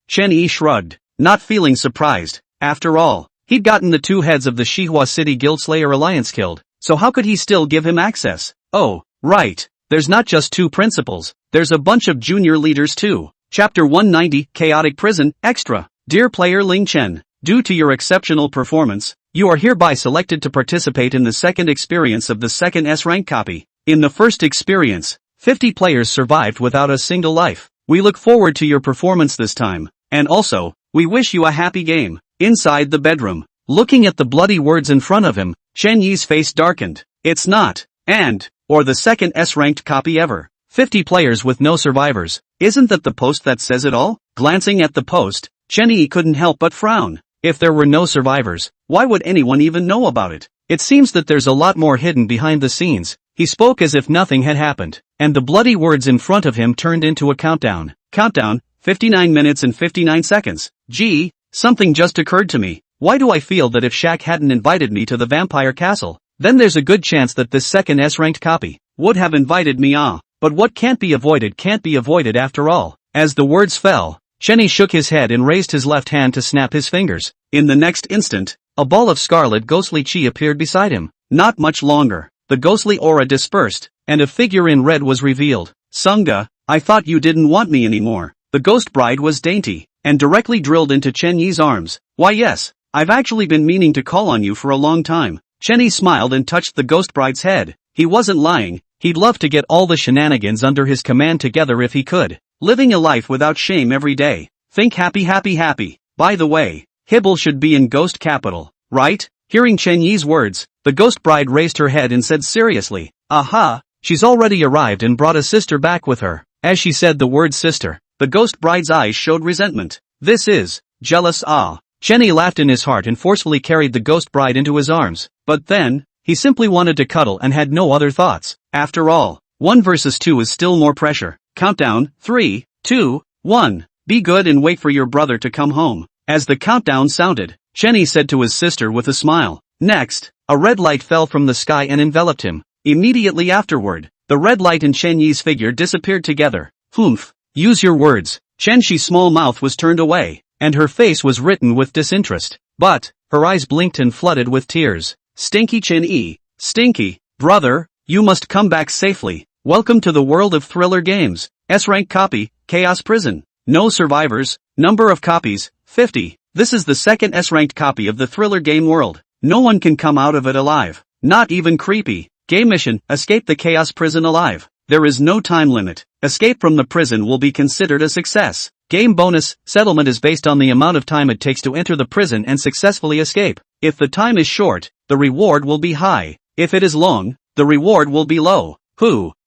Chenny shrugged, not feeling surprised. After all, he'd gotten the two heads of the Shihua City Guild Slayer Alliance killed, so how could he still give him access? Oh, right, there's not just two principals, there's a bunch of junior leaders too. Chapter 190, Chaotic Prison, Extra. Dear player Ling Chen, due to your exceptional performance, you are hereby selected to participate in the second experience of the second S-rank copy. In the first experience, 50 players survived without a single life. We look forward to your performance this time, and also, we wish you a happy game. Inside the bedroom, looking at the bloody words in front of him, Chen Yi's face darkened. It's not, or the second S-ranked copy ever. 50 players with no survivors. Isn't that the post that says it all? Glancing at the post, Chen Yi couldn't help but frown. If there were no survivors, why would anyone even know about it? It seems that there's a lot more hidden behind the scenes. He spoke as if nothing had happened, and the bloody words in front of him turned into a countdown. Countdown, 59 minutes and 59 seconds. Gee, something just occurred to me. Why do I feel that if Shaq hadn't invited me to the vampire castle, then there's a good chance that this second S-ranked copy would have invited me But what can't be avoided after all. As the words fell, Chenny shook his head and raised his left hand to snap his fingers. In the next instant, a ball of scarlet ghostly chi appeared beside him. Not much longer, the ghostly aura dispersed, and a figure in red was revealed. Sunga, I thought you didn't want me anymore. The ghost bride was dainty, and directly drilled into Chen Yi's arms. Why yes, I've actually been meaning to call on you for a long time. Chen Yi smiled and touched the ghost bride's head. He wasn't lying, he'd love to get all the shenanigans under his command together if he could. Living a life without shame every day. Think happy. By the way, Hibble should be in Ghost Capital, right? Hearing Chen Yi's words, the ghost bride raised her head and said seriously, aha, she's already arrived and brought a sister back with her. As she said the word sister, the ghost bride's eyes showed resentment. This is jealous. Chen Yi laughed in his heart and forcefully carried the ghost bride into his arms. But then, he simply wanted to cuddle and had no other thoughts. After all, 1 versus 2 is still more pressure. Countdown, 3, 2, 1. Be good and wait for your brother to come home. As the countdown sounded, Chen Yi said to his sister with a smile. Next, a red light fell from the sky and enveloped him. Immediately afterward, the red light and Chen Yi's figure disappeared together. Humph. Use your words. Chen Yi's small mouth was turned away, and her face was written with disinterest. But, her eyes blinked and flooded with tears. Stinky Chen Yi. Stinky. Brother, you must come back safely. Welcome to the world of thriller games. S-rank copy, Chaos Prison. No survivors. Number of copies, 50. This is the second S-ranked copy of the thriller game world. No one can come out of it alive. Not even creepy. Game mission, escape the Chaos Prison alive. There is no time limit. Escape from the prison will be considered a success. Game bonus, settlement is based on the amount of time it takes to enter the prison and successfully escape. If the time is short, the reward will be high. If it is long, the reward will be low.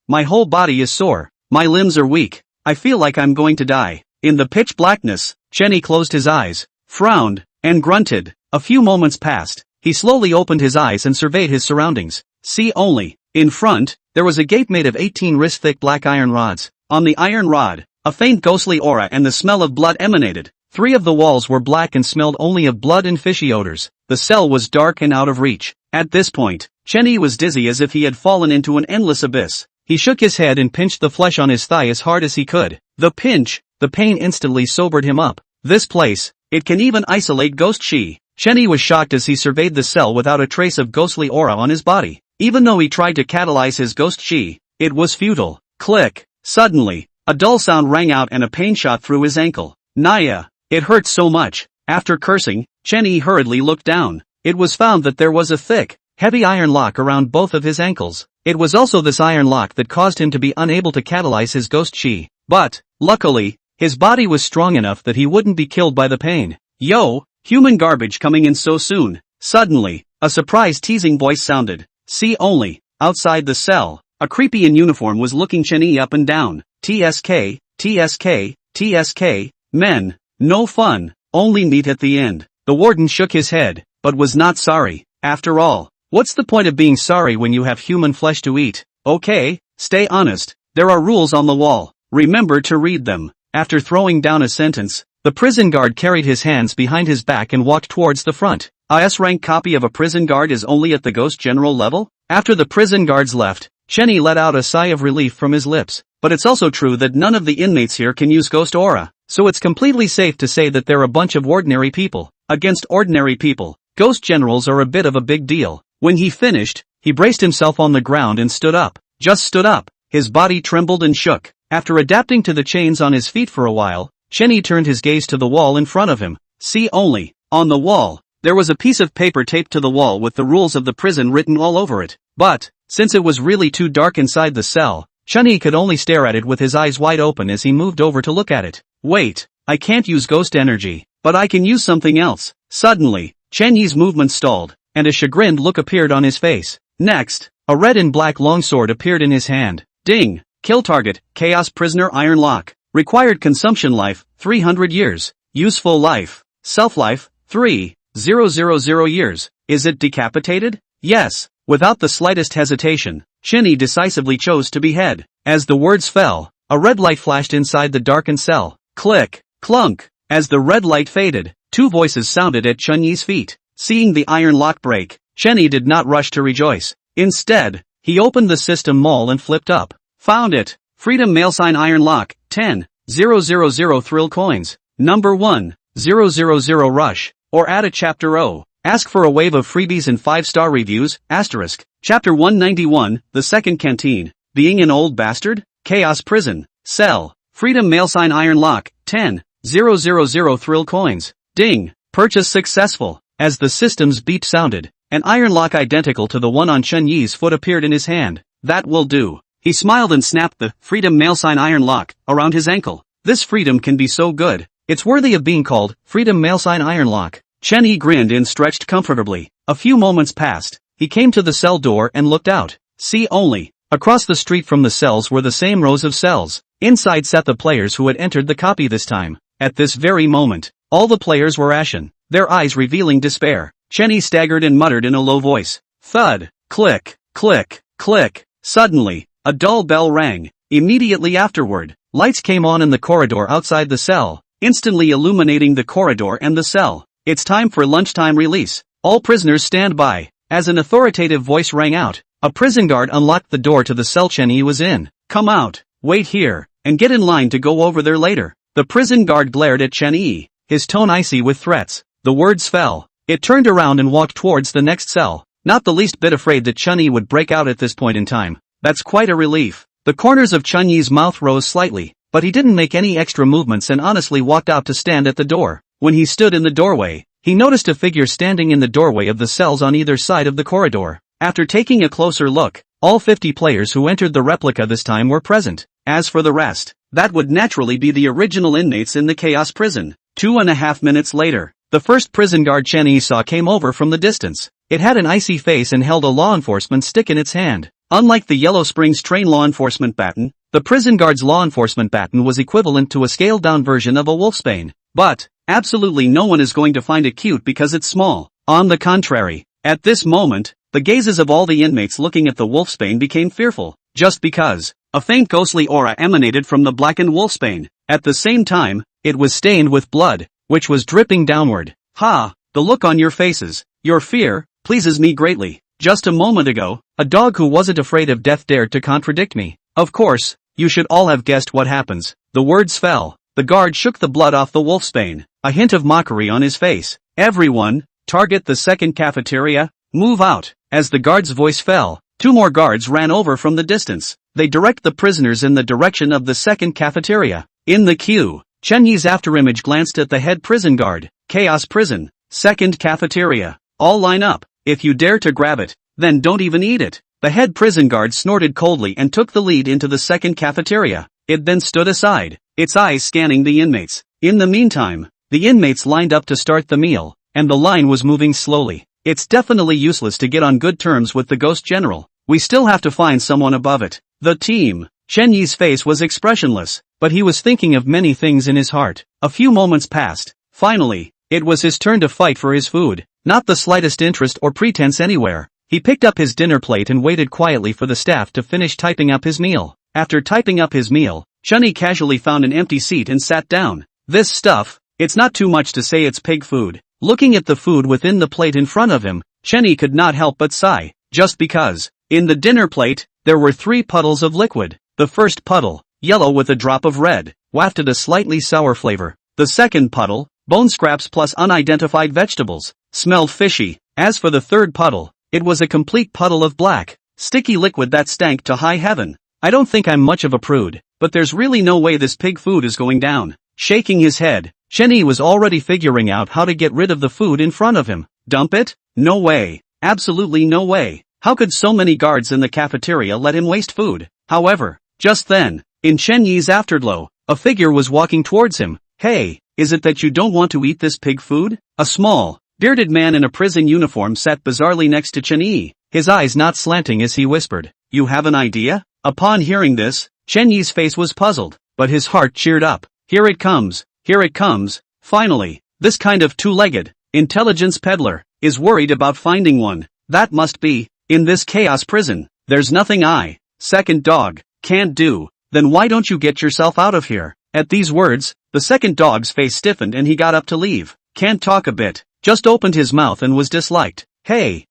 My whole body is sore. My limbs are weak. I feel like I'm going to die. In the pitch blackness, Chenny closed his eyes, frowned, and grunted. A few moments passed. He slowly opened his eyes and surveyed his surroundings. See only. In front, there was a gate made of 18 wrist-thick black iron rods. On the iron rod, a faint ghostly aura and the smell of blood emanated. 3 of the walls were black and smelled only of blood and fishy odors. The cell was dark and out of reach. At this point, Chenny was dizzy as if he had fallen into an endless abyss. He shook his head and pinched the flesh on his thigh as hard as he could. The pain instantly sobered him up. This place, it can even isolate ghost chi. Chenny was shocked as he surveyed the cell without a trace of ghostly aura on his body. Even though he tried to catalyze his ghost chi, it was futile. Click. Suddenly, a dull sound rang out and a pain shot through his ankle. Naya. It hurt so much. After cursing, Chenny hurriedly looked down. It was found that there was a thick, heavy iron lock around both of his ankles. It was also this iron lock that caused him to be unable to catalyze his ghost chi. But, luckily, his body was strong enough that he wouldn't be killed by the pain. Yo, human garbage coming in so soon. Suddenly, a surprised teasing voice sounded. See only. Outside the cell, a creepy in uniform was looking Chenny up and down. TSK, TSK, TSK, men. No fun, only meat at the end. The warden shook his head, but was not sorry. After all, what's the point of being sorry when you have human flesh to eat? Okay, stay honest. There are rules on the wall. Remember to read them. After throwing down a sentence, the prison guard carried his hands behind his back and walked towards the front. A S-rank copy of a prison guard is only at the ghost general level? After the prison guards left, Chenny let out a sigh of relief from his lips. But it's also true that none of the inmates here can use ghost aura. So it's completely safe to say that they're a bunch of ordinary people. Against ordinary people, ghost generals are a bit of a big deal. When he finished, he braced himself on the ground and stood up. Just stood up. His body trembled and shook. After adapting to the chains on his feet for a while, Chenny turned his gaze to the wall in front of him. See only. On the wall, there was a piece of paper taped to the wall with the rules of the prison written all over it. But, since it was really too dark inside the cell, Chenny could only stare at it with his eyes wide open as he moved over to look at it. Wait, I can't use ghost energy, but I can use something else. Suddenly, Chenny's movement stalled, and a chagrined look appeared on his face. Next, a red and black longsword appeared in his hand. Ding! Kill target, Chaos Prisoner Iron Lock. Required consumption life, 300 years. Useful life, self-life, 3,000 years. Is it decapitated? Yes. Without the slightest hesitation, Chenny decisively chose to behead. As the words fell, a red light flashed inside the darkened cell. Click, clunk. As the red light faded, 2 voices sounded at Chenny's feet. Seeing the iron lock break, Chenny did not rush to rejoice. Instead, he opened the system mall and flipped up. Found it. Freedom Mailsign Iron Lock, 10,000 thrill coins. Number 1, 000 rush. Or add a chapter O. Ask for a wave of freebies and 5-star reviews, asterisk. Chapter 191, The Second Canteen. Being an Old Bastard? Chaos Prison. Cell. Freedom Mailsign Iron Lock, 10,000 thrill coins. Ding. Purchase successful. As the system's beep sounded, an iron lock identical to the one on Chenny's foot appeared in his hand. That will do. He smiled and snapped the Freedom Mailsign Iron Lock around his ankle. This freedom can be so good. It's worthy of being called Freedom Mailsign Iron Lock. Chenny grinned and stretched comfortably. A few moments passed. He came to the cell door and looked out. See only. Across the street from the cells were the same rows of cells. Inside sat the players who had entered the copy this time. At this very moment, all the players were ashen, their eyes revealing despair. Chenny staggered and muttered in a low voice. Thud. Click. Click. Click. Suddenly, a dull bell rang. Immediately afterward, lights came on in the corridor outside the cell, instantly illuminating the corridor and the cell. It's time for lunchtime release. All prisoners stand by. As an authoritative voice rang out, a prison guard unlocked the door to the cell Chenny was in. Come out, wait here, and get in line to go over there later. The prison guard glared at Chenny, his tone icy with threats. The words fell. It turned around and walked towards the next cell, not the least bit afraid that Chenny would break out at this point in time. That's quite a relief. The corners of Chenny's mouth rose slightly, but he didn't make any extra movements and honestly walked out to stand at the door. When he stood in the doorway, he noticed a figure standing in the doorway of the cells on either side of the corridor. After taking a closer look, all 50 players who entered the replica this time were present. As for the rest, that would naturally be the original inmates in the Chaos Prison. 2.5 minutes later, The first prison guard Chen Yi saw came over from the distance. It had an icy face and held a law enforcement stick in its hand. Unlike the Yellow Springs train law enforcement baton, the prison guard's law enforcement baton was equivalent to a scaled-down version of a wolfsbane. But, absolutely no one is going to find it cute because it's small. On the contrary, at this moment, the gazes of all the inmates looking at the wolfsbane became fearful, just because a faint ghostly aura emanated from the blackened wolfsbane. At the same time, it was stained with blood, which was dripping downward. Ha! The look on your faces, your fear, pleases me greatly. Just a moment ago, a dog who wasn't afraid of death dared to contradict me. Of course, you should all have guessed what happens. The words fell. The guard shook the blood off the wolfsbane, a hint of mockery on his face. Everyone, target the second cafeteria, move out. As the guard's voice fell, 2 more guards ran over from the distance. They direct the prisoners in the direction of the second cafeteria. In the queue, Chen Yi's afterimage glanced at the head prison guard. Chaos Prison, second cafeteria. All line up. If you dare to grab it, then don't even eat it. The head prison guard snorted coldly and took the lead into the second cafeteria. It then stood aside, its eyes scanning the inmates. In the meantime, the inmates lined up to start the meal, and the line was moving slowly. It's definitely useless to get on good terms with the ghost general. We still have to find someone above it. The team. Chen Yi's face was expressionless, but he was thinking of many things in his heart. A few moments passed. Finally, it was his turn to fight for his food. Not the slightest interest or pretense anywhere. He picked up his dinner plate and waited quietly for the staff to finish typing up his meal. After typing up his meal, Chen Yi casually found an empty seat and sat down. This stuff, it's not too much to say it's pig food. Looking at the food within the plate in front of him, Chen Yi could not help but sigh, just because. In the dinner plate, there were 3 puddles of liquid. The first puddle, yellow with a drop of red, wafted a slightly sour flavor. The second puddle, bone scraps plus unidentified vegetables, smelled fishy. As for the third puddle, it was a complete puddle of black, sticky liquid that stank to high heaven. I don't think I'm much of a prude, but there's really no way this pig food is going down. Shaking his head, Chen Yi was already figuring out how to get rid of the food in front of him. Dump it? No way. Absolutely no way. How could so many guards in the cafeteria let him waste food? However, just then, in Chen Yi's afterglow, a figure was walking towards him. Hey, is it that you don't want to eat this pig food? A small, bearded man in a prison uniform sat bizarrely next to Chen Yi, his eyes not slanting as he whispered, "You have an idea?" Upon hearing this, Chen Yi's face was puzzled, but his heart cheered up. Here it comes, here it comes. Finally, this kind of two-legged, intelligence peddler, is worried about finding one. That must be, in this chaos prison, there's nothing I, second dog, can't do. Then why don't you get yourself out of here? At these words, the second dog's face stiffened and he got up to leave. Can't talk a bit, just opened his mouth and was disliked. Hey,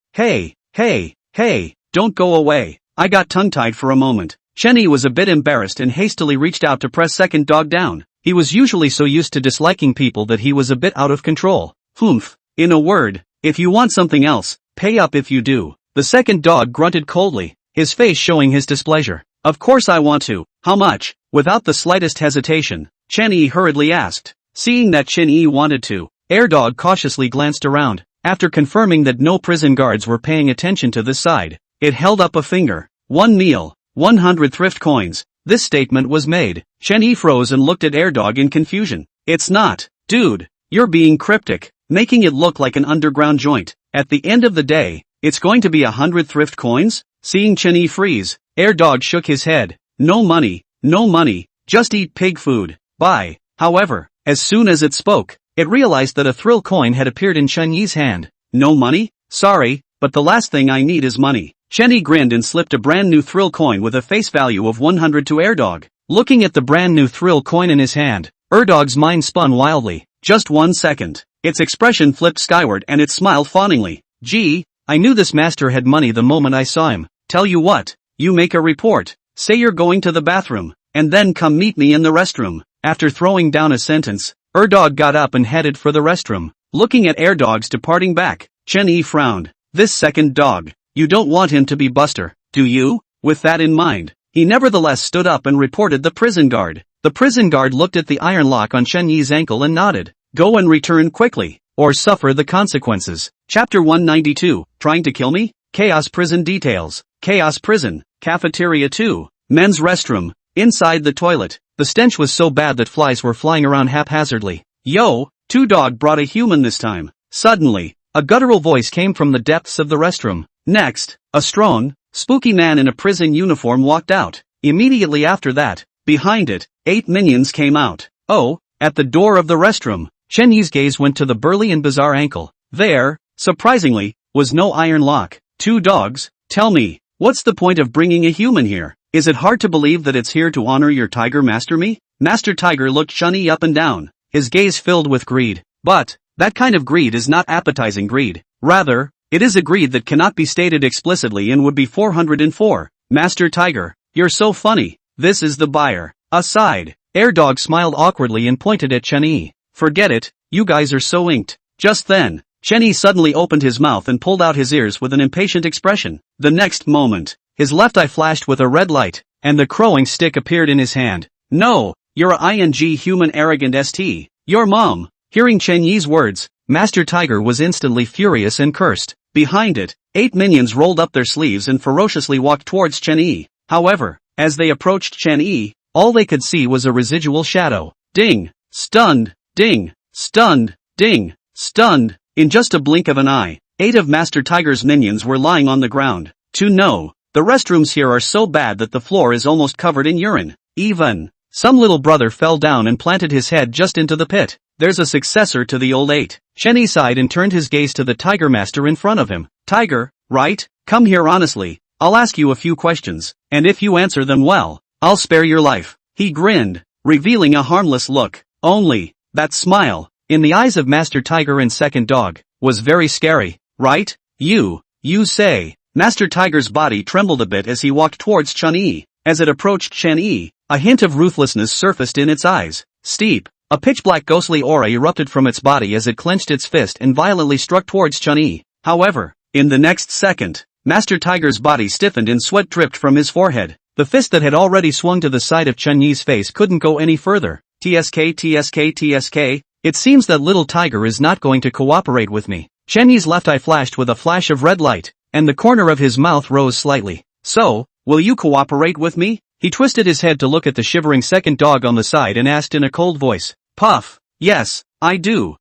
don't go away. I got tongue-tied for a moment. Chen Yi was a bit embarrassed and hastily reached out to press second dog down. He was usually so used to disliking people that he was a bit out of control. Humph. In a word, if you want something else, pay up if you do. The second dog grunted coldly, his face showing his displeasure. Of course I want to. How much? Without the slightest hesitation, Chen Yi hurriedly asked. Seeing that Chen Yi wanted to, Airdog cautiously glanced around. After confirming that no prison guards were paying attention to this side, it held up a finger. 1 meal, 100 thrift coins. This statement was made. Chen Yi froze and looked at Airdog in confusion. It's not. Dude, you're being cryptic, making it look like an underground joint. At the end of the day, it's going to be 100 thrift coins? Seeing Chen Yi freeze, Airdog shook his head. No money, just eat pig food. Bye. However, as soon as it spoke, it realized that a thrill coin had appeared in Chen Yi's hand. No money? Sorry, but the last thing I need is money. Chen Yi grinned and slipped a brand new thrill coin with a face value of 100 to Airdog. Looking at the brand new thrill coin in his hand, Airdog's mind spun wildly. Just 1 second. Its expression flipped skyward and it smiled fawningly. Gee, I knew this master had money the moment I saw him. Tell you what, you make a report. Say you're going to the bathroom, and then come meet me in the restroom. After throwing down a sentence, Airdog got up and headed for the restroom. Looking at Airdog's departing back, Chen Yi frowned. This second dog, you don't want him to be Buster, do you? With that in mind, he nevertheless stood up and reported the prison guard. The prison guard looked at the iron lock on Chen Yi's ankle and nodded. Go and return quickly, or suffer the consequences. Chapter 192, Trying to Kill Me? Chaos Prison Details. Chaos Prison, Cafeteria 2, Men's Restroom. Inside the toilet, the stench was so bad that flies were flying around haphazardly. Yo, Dog brought a human this time. Suddenly, a guttural voice came from the depths of the restroom. Next, a strong, spooky man in a prison uniform walked out. Immediately after that, behind it, 8 minions came out. Oh, at the door of the restroom, Chen Yi's gaze went to the burly and bizarre ankle. There, surprisingly, was no iron lock. 2 dogs, tell me, what's the point of bringing a human here? Is it hard to believe that it's here to honor your tiger master me? Master Tiger looked Chen Yi up and down, his gaze filled with greed. But, that kind of greed is not appetizing greed. Rather, it is a greed that cannot be stated explicitly and would be 404. Master Tiger, you're so funny. This is the buyer. Aside, Air Dog smiled awkwardly and pointed at Chen Yi. Forget it, you guys are so inked. Just then, Chen Yi suddenly opened his mouth and pulled out his ears with an impatient expression. The next moment, his left eye flashed with a red light, and the crowing stick appeared in his hand. No, you're a ing human arrogant st. Your mom. Hearing Chen Yi's words, Master Tiger was instantly furious and cursed. Behind it, 8 minions rolled up their sleeves and ferociously walked towards Chen Yi. However, as they approached Chen Yi, all they could see was a residual shadow. Ding! Stunned! Ding! Stunned! Ding! Stunned! In just a blink of an eye, 8 of Master Tiger's minions were lying on the ground. The restrooms here are so bad that the floor is almost covered in urine. Even, some little brother fell down and planted his head just into the pit. There's a successor to the old 8. Chen Yi sighed and turned his gaze to the Tiger Master in front of him. Tiger, right? Come here honestly. I'll ask you a few questions, and if you answer them well, I'll spare your life. He grinned, revealing a harmless look. Only, that smile, in the eyes of Master Tiger and Second Dog, was very scary. Right? You say. Master Tiger's body trembled a bit as he walked towards Chen Yi. As it approached Chen Yi, a hint of ruthlessness surfaced in its eyes. Steep. A pitch-black ghostly aura erupted from its body as it clenched its fist and violently struck towards Chen Yi. However, in the next second, Master Tiger's body stiffened and sweat dripped from his forehead. The fist that had already swung to the side of Chen Yi's face couldn't go any further. TSK. It seems that little tiger is not going to cooperate with me. Chen Yi's left eye flashed with a flash of red light, and the corner of his mouth rose slightly. So, will you cooperate with me? He twisted his head to look at the shivering Second Dog on the side and asked in a cold voice. Puff. Yes, I do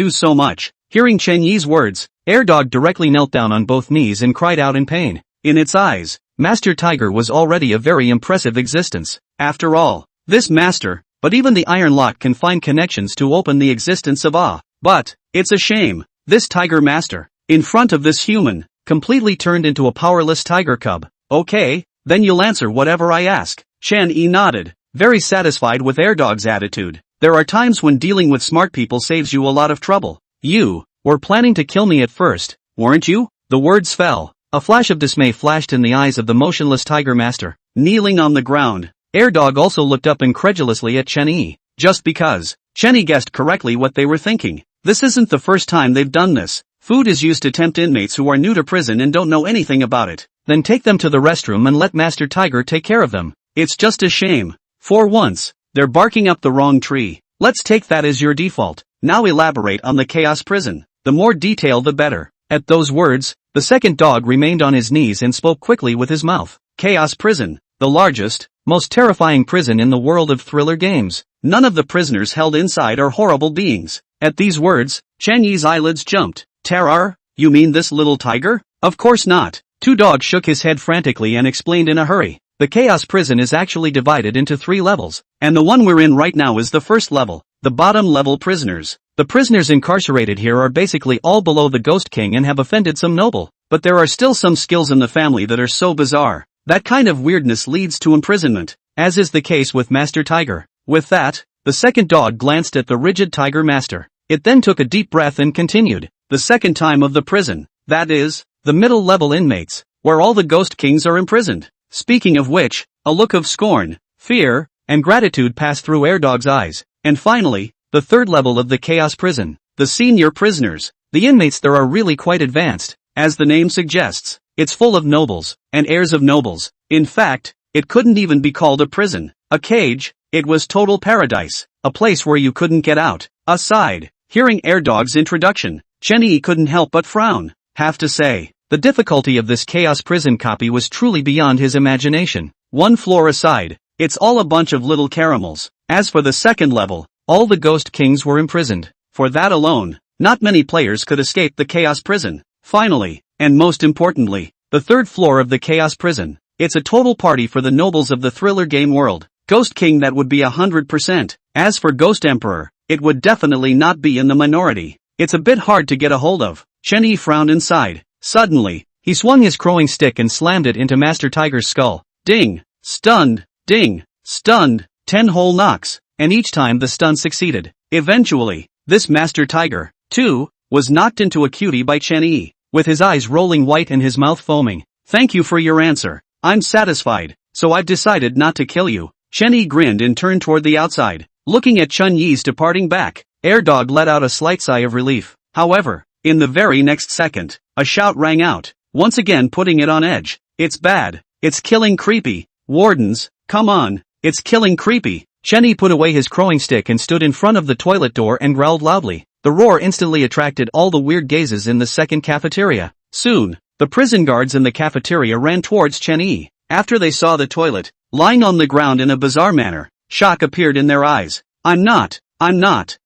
so much. Hearing Chen Yi's words, Air Dog directly knelt down on both knees and cried out in pain. In its eyes, Master Tiger was already a very impressive existence. After all, this master, but even the Iron Lock can find connections to open the existence of Ah. But, it's a shame, this Tiger Master, in front of this human, completely turned into a powerless tiger cub. Okay, then you'll answer whatever I ask. Chen Yi nodded, very satisfied with Air Dog's attitude. There are times when dealing with smart people saves you a lot of trouble. You were planning to kill me at first, weren't you? The words fell. A flash of dismay flashed in the eyes of the motionless Tiger Master. Kneeling on the ground, Air Dog also looked up incredulously at Chen Yi. Just because, Chen Yi guessed correctly what they were thinking. This isn't the first time they've done this. Food is used to tempt inmates who are new to prison and don't know anything about it. Then take them to the restroom and let Master Tiger take care of them. It's just a shame. For once, they're barking up the wrong tree. Let's take that as your default. Now elaborate on the chaos prison. The more detail the better. At those words, the Second Dog remained on his knees and spoke quickly with his mouth. Chaos prison. The largest, most terrifying prison in the world of thriller games. None of the prisoners held inside are horrible beings. At these words, Chen Yi's eyelids jumped. Terror? You mean this little tiger? Of course not. Dog shook his head frantically and explained in a hurry. The chaos prison is actually divided into 3 levels, and the one we're in right now is the first level, the bottom level prisoners. The prisoners incarcerated here are basically all below the Ghost King and have offended some noble, but there are still some skills in the family that are so bizarre. That kind of weirdness leads to imprisonment, as is the case with Master Tiger. With that, the Second Dog glanced at the rigid Tiger Master. It then took a deep breath and continued. The second time of the prison, that is, the middle level inmates, where all the Ghost Kings are imprisoned. Speaking of which, a look of scorn, fear, and gratitude passed through Air Dog's eyes. And finally, the third level of the chaos prison, the senior prisoners. The inmates there are really quite advanced. As the name suggests, it's full of nobles, and heirs of nobles. In fact, it couldn't even be called a prison, a cage. It was total paradise, a place where you couldn't get out. Aside, hearing Air Dog's introduction, Chen Yi couldn't help but frown. Have to say, the difficulty of this chaos prison copy was truly beyond his imagination. One floor aside, it's all a bunch of little caramels. As for the second level, all the Ghost Kings were imprisoned. For that alone, not many players could escape the Chaos Prison. Finally, and most importantly, the third floor of the Chaos Prison. It's a total party for the nobles of the thriller game world. Ghost King, that would be 100%. As for Ghost Emperor, it would definitely not be in the minority. It's a bit hard to get a hold of. Chen-Yi frowned inside. Suddenly, he swung his crowing stick and slammed it into Master Tiger's skull. Ding! Stunned! Ding! Stunned! 10 whole knocks, and each time the stun succeeded. Eventually, this Master Tiger, too, was knocked into a cutie by Chen-Yi, with his eyes rolling white and his mouth foaming. Thank you for your answer. I'm satisfied, so I've decided not to kill you. Chen-Yi grinned and turned toward the outside. Looking at Chen-Yi's departing back, Airdog let out a slight sigh of relief. However, in the very next second, a shout rang out, once again putting it on edge. It's bad. It's killing creepy. Wardens, come on. It's killing creepy. Chen-Yi put away his crowing stick and stood in front of the toilet door and growled loudly. The roar instantly attracted all the weird gazes in the second cafeteria. Soon, the prison guards in the cafeteria ran towards Chen-Yi. After they saw the toilet, lying on the ground in a bizarre manner, shock appeared in their eyes. I'm not.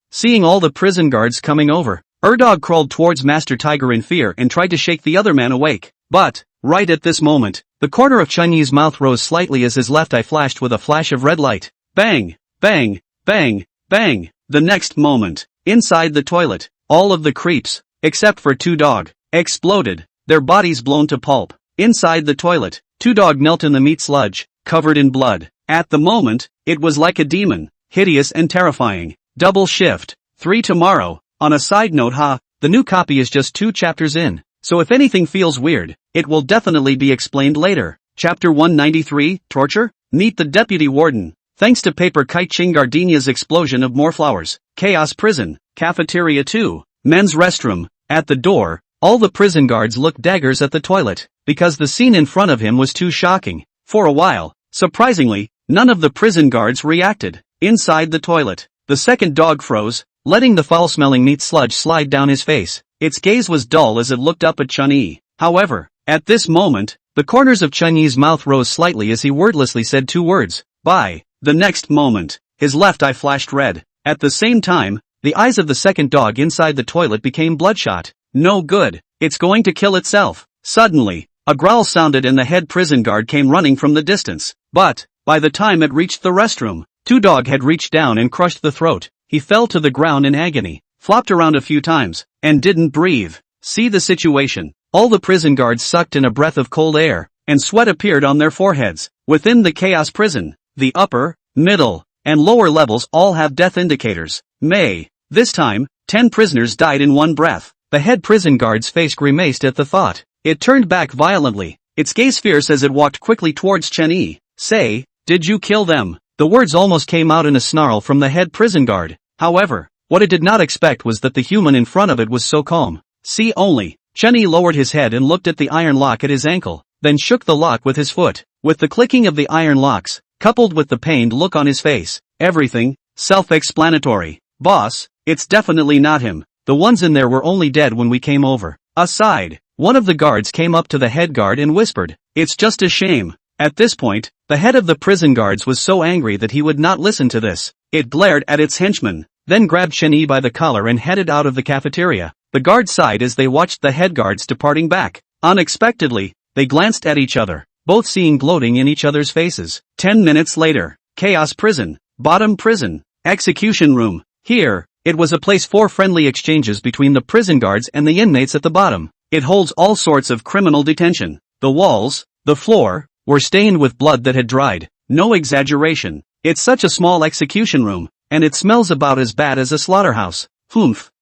Seeing all the prison guards coming over, Airdog crawled towards Master Tiger in fear and tried to shake the other man awake. But, right at this moment, the corner of Chen-Yi's mouth rose slightly as his left eye flashed with a flash of red light. Bang! Bang! Bang! Bang! The next moment, inside the toilet, all of the creeps, except for Two Dog, exploded, their bodies blown to pulp. Inside the toilet, Two Dog knelt in the meat sludge, covered in blood. At the moment, it was like a demon, hideous and terrifying. Double shift. 3 tomorrow. On a side note, the new copy is just 2 chapters in, so if anything feels weird, it will definitely be explained later. Chapter 193, Torture? Meet the Deputy Warden. Thanks to Paper Kite Ching Gardenia's explosion of more flowers. Chaos Prison. Cafeteria 2. Men's restroom. At the door, all the prison guards looked daggers at the toilet, because the scene in front of him was too shocking. For a while, surprisingly, none of the prison guards reacted. Inside the toilet, the second dog froze, letting the foul-smelling meat sludge slide down his face. Its gaze was dull as it looked up at Chen-Yi. However, at this moment, the corners of Chen-Yi's mouth rose slightly as he wordlessly said 2 words. Bye. The next moment, his left eye flashed red. At the same time, the eyes of the second dog inside the toilet became bloodshot. No good. It's going to kill itself. Suddenly, a growl sounded and the head prison guard came running from the distance. But, by the time it reached the restroom, Two Dog had reached down and crushed the throat. He fell to the ground in agony, flopped around a few times, and didn't breathe. See the situation. All the prison guards sucked in a breath of cold air, and sweat appeared on their foreheads. Within the Chaos Prison, the upper, middle, and lower levels all have death indicators. This time, 10 prisoners died in one breath. The head prison guard's face grimaced at the thought. It turned back violently, its gaze fierce as it walked quickly towards Chen-Yi. Say, did you kill them? The words almost came out in a snarl from the head prison guard. However, what it did not expect was that the human in front of it was so calm. See only. Chen-Yi lowered his head and looked at the iron lock at his ankle, then shook the lock with his foot. With the clicking of the iron locks, coupled with the pained look on his face, everything, self-explanatory. Boss, it's definitely not him. The ones in there were only dead when we came over. Aside, one of the guards came up to the head guard and whispered, it's just a shame. At this point, the head of the prison guards was so angry that he would not listen to this. It glared at its henchman, then grabbed Chen-Yi by the collar and headed out of the cafeteria. The guards sighed as they watched the head guards departing back. Unexpectedly, they glanced at each other, both seeing gloating in each other's faces. 10 minutes later, Chaos Prison, Bottom Prison, Execution Room. Here, it was a place for friendly exchanges between the prison guards and the inmates at the bottom. It holds all sorts of criminal detention. The walls, the floor, were stained with blood that had dried. No exaggeration. It's such a small execution room, and it smells about as bad as a slaughterhouse.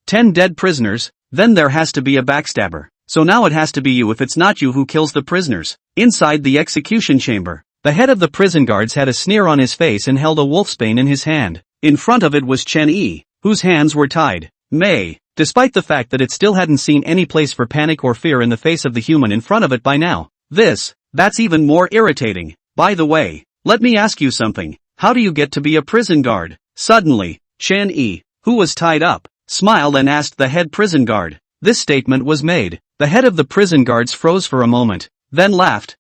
10 dead prisoners, then there has to be a backstabber. So now it has to be you if it's not you who kills the prisoners. Inside the execution chamber, the head of the prison guards had a sneer on his face and held a wolfsbane in his hand. In front of it was Chen-Yi, whose hands were tied. Despite the fact that it still hadn't seen any place for panic or fear in the face of the human in front of it by now. That's even more irritating. By the way, let me ask you something. How do you get to be a prison guard? Suddenly, Chen-Yi, who was tied up, smiled and asked the head prison guard. This statement was made. The head of the prison guards froze for a moment, then laughed.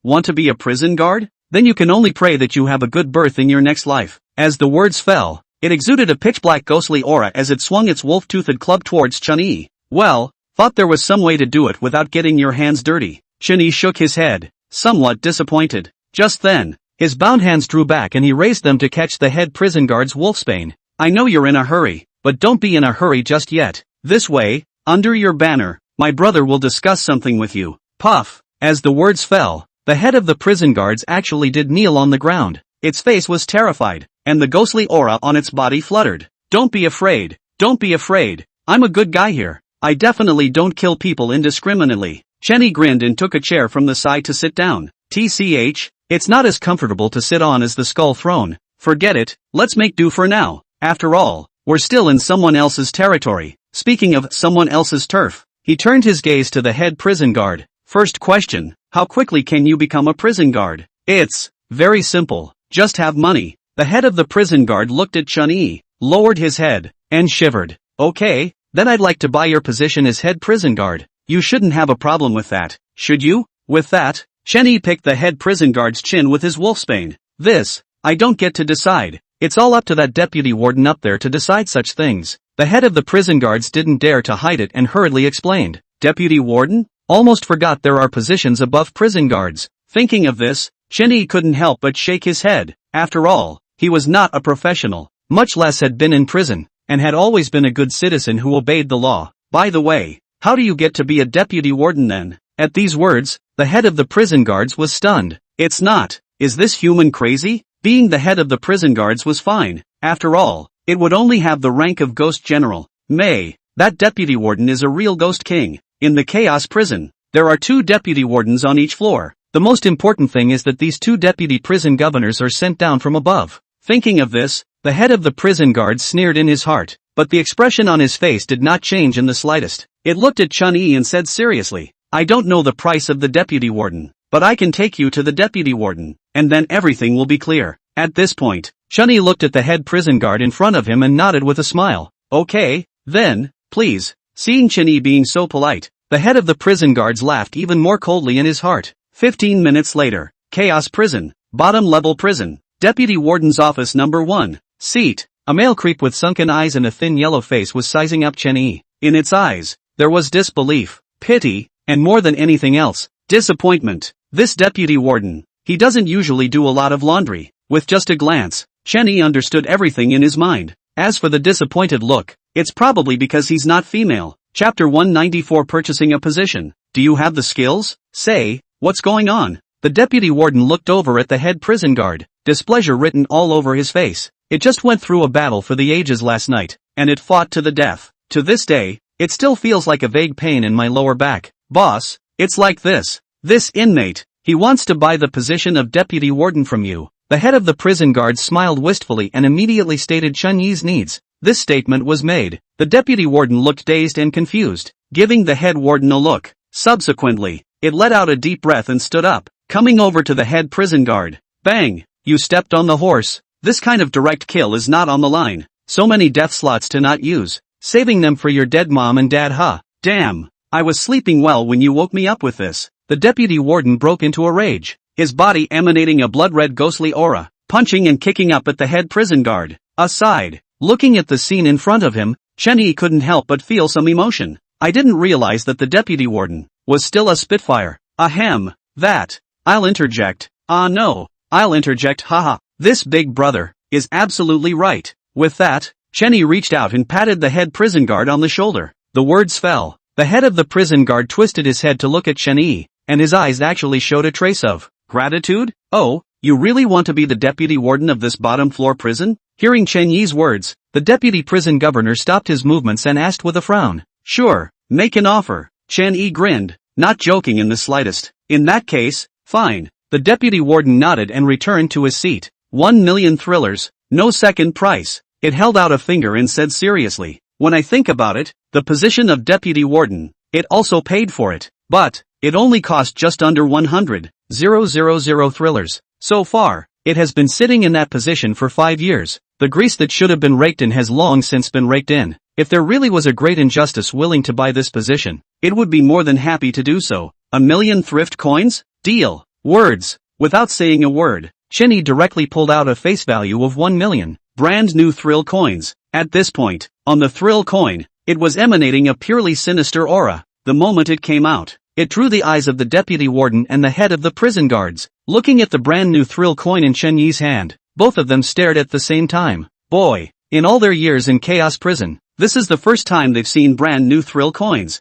Want to be a prison guard? Then you can only pray that you have a good berth in your next life. As the words fell, It exuded a pitch-black ghostly aura as it swung its wolf-toothed club towards Chun-Yi. Well, thought there was some way to do it without getting your hands dirty. Chun-Yi shook his head, somewhat disappointed. Just then, his bound hands drew back and he raised them to catch the head prison guard's wolfsbane. I know you're in a hurry, but don't be in a hurry just yet. This way, under your banner, my brother will discuss something with you. Puff. As the words fell, the head of the prison guards actually did kneel on the ground. Its face was terrified, and the ghostly aura on its body fluttered. Don't be afraid. Don't be afraid. I'm a good guy here. I definitely don't kill people indiscriminately. Chenny grinned and took a chair from the side to sit down. TCH, it's not as comfortable to sit on as the skull throne. Forget it, let's make do for now. After all, we're still in someone else's territory. Speaking of someone else's turf, he turned his gaze to the head prison guard. First question, how quickly can you become a prison guard? It's very simple, just have money. The head of the prison guard looked at Chun-Yi, lowered his head, and shivered. Okay, then I'd like to buy your position as head prison guard. You shouldn't have a problem with that, should you? With that, Chun-Yi picked the head prison guard's chin with his wolfsbane. This, I don't get to decide. It's all up to that deputy warden up there to decide such things. The head of the prison guards didn't dare to hide it and hurriedly explained. Deputy warden? Almost forgot there are positions above prison guards. Thinking of this, Chun-Yi couldn't help but shake his head. After all, he was not a professional, much less had been in prison, and had always been a good citizen who obeyed the law. By the way, how do you get to be a deputy warden then? At these words, the head of the prison guards was stunned. It's not. Is this human crazy? Being the head of the prison guards was fine. After all, it would only have the rank of ghost general. That deputy warden is a real ghost king. In the chaos prison, there are 2 deputy wardens on each floor. The most important thing is that these 2 deputy prison governors are sent down from above. Thinking of this, the head of the prison guards sneered in his heart, but the expression on his face did not change in the slightest. It looked at Chun-Yi and said seriously, I don't know the price of the deputy warden, but I can take you to the deputy warden, and then everything will be clear. At this point, Chun-Yi looked at the head prison guard in front of him and nodded with a smile. Okay, then, please. Seeing Chun-Yi being so polite, the head of the prison guards laughed even more coldly in his heart. 15 minutes later, Chaos Prison, Bottom Level Prison, Deputy Warden's Office Number 1, Seat. A male creep with sunken eyes and a thin yellow face was sizing up Chun-Yi. In its eyes, there was disbelief, pity, and more than anything else, disappointment. This deputy warden, he doesn't usually do a lot of laundry. With just a glance, Chun-Yi understood everything in his mind. As for the disappointed look, it's probably because he's not female. Chapter 194 Purchasing a Position. Do you have the skills? Say, what's going on? The deputy warden looked over at the head prison guard, displeasure written all over his face. It just went through a battle for the ages last night, and it fought to the death. To this day, it still feels like a vague pain in my lower back. Boss, it's like this. This inmate, he wants to buy the position of deputy warden from you. The head of the prison guard smiled wistfully and immediately stated Chun-Yi's needs. This statement was made. The deputy warden looked dazed and confused, giving the head warden a look. Subsequently, it let out a deep breath and stood up, coming over to the head prison guard. Bang! You stepped on the horse. This kind of direct kill is not on the line. So many death slots to not use. Saving them for your dead mom and dad, huh? Damn! I was sleeping well when you woke me up with this. The deputy warden broke into a rage, his body emanating a blood-red ghostly aura, punching and kicking up at the head prison guard. Aside, looking at the scene in front of him, Chun-Yi couldn't help but feel some emotion. I didn't realize that the deputy warden was still a Spitfire. Ahem, that. I'll interject. No, I'll interject, haha. This big brother is absolutely right. With that, Chun-Yi reached out and patted the head prison guard on the shoulder. The words fell. The head of the prison guard twisted his head to look at Chun-Yi, and his eyes actually showed a trace of gratitude. Oh, you really want to be the deputy warden of this bottom floor prison? Hearing Chun-Yi's words, the deputy prison governor stopped his movements and asked with a frown. Sure, make an offer. Chun-Yi grinned, not joking in the slightest. In that case, fine. The deputy warden nodded and returned to his seat. 1 million thrillers, no second price. It held out a finger and said seriously, when I think about it, the position of deputy warden, it also paid for it. But, it only cost just under 100,000 thrillers. So far, it has been sitting in that position for 5 years. The grease that should have been raked in has long since been raked in. If there really was a great injustice willing to buy this position, it would be more than happy to do so. 1 million thrift coins? Deal. Words. Without saying a word, Chun-Yi directly pulled out a face value of 1 million. brand new thrill coins. At this point, on the thrill coin, it was emanating a purely sinister aura. The moment it came out, it drew the eyes of the deputy warden and the head of the prison guards. Looking at the brand new thrill coin in Chen Yi's hand, both of them stared at the same time. Boy, in all their years in Chaos Prison, this is the first time they've seen brand new thrill coins.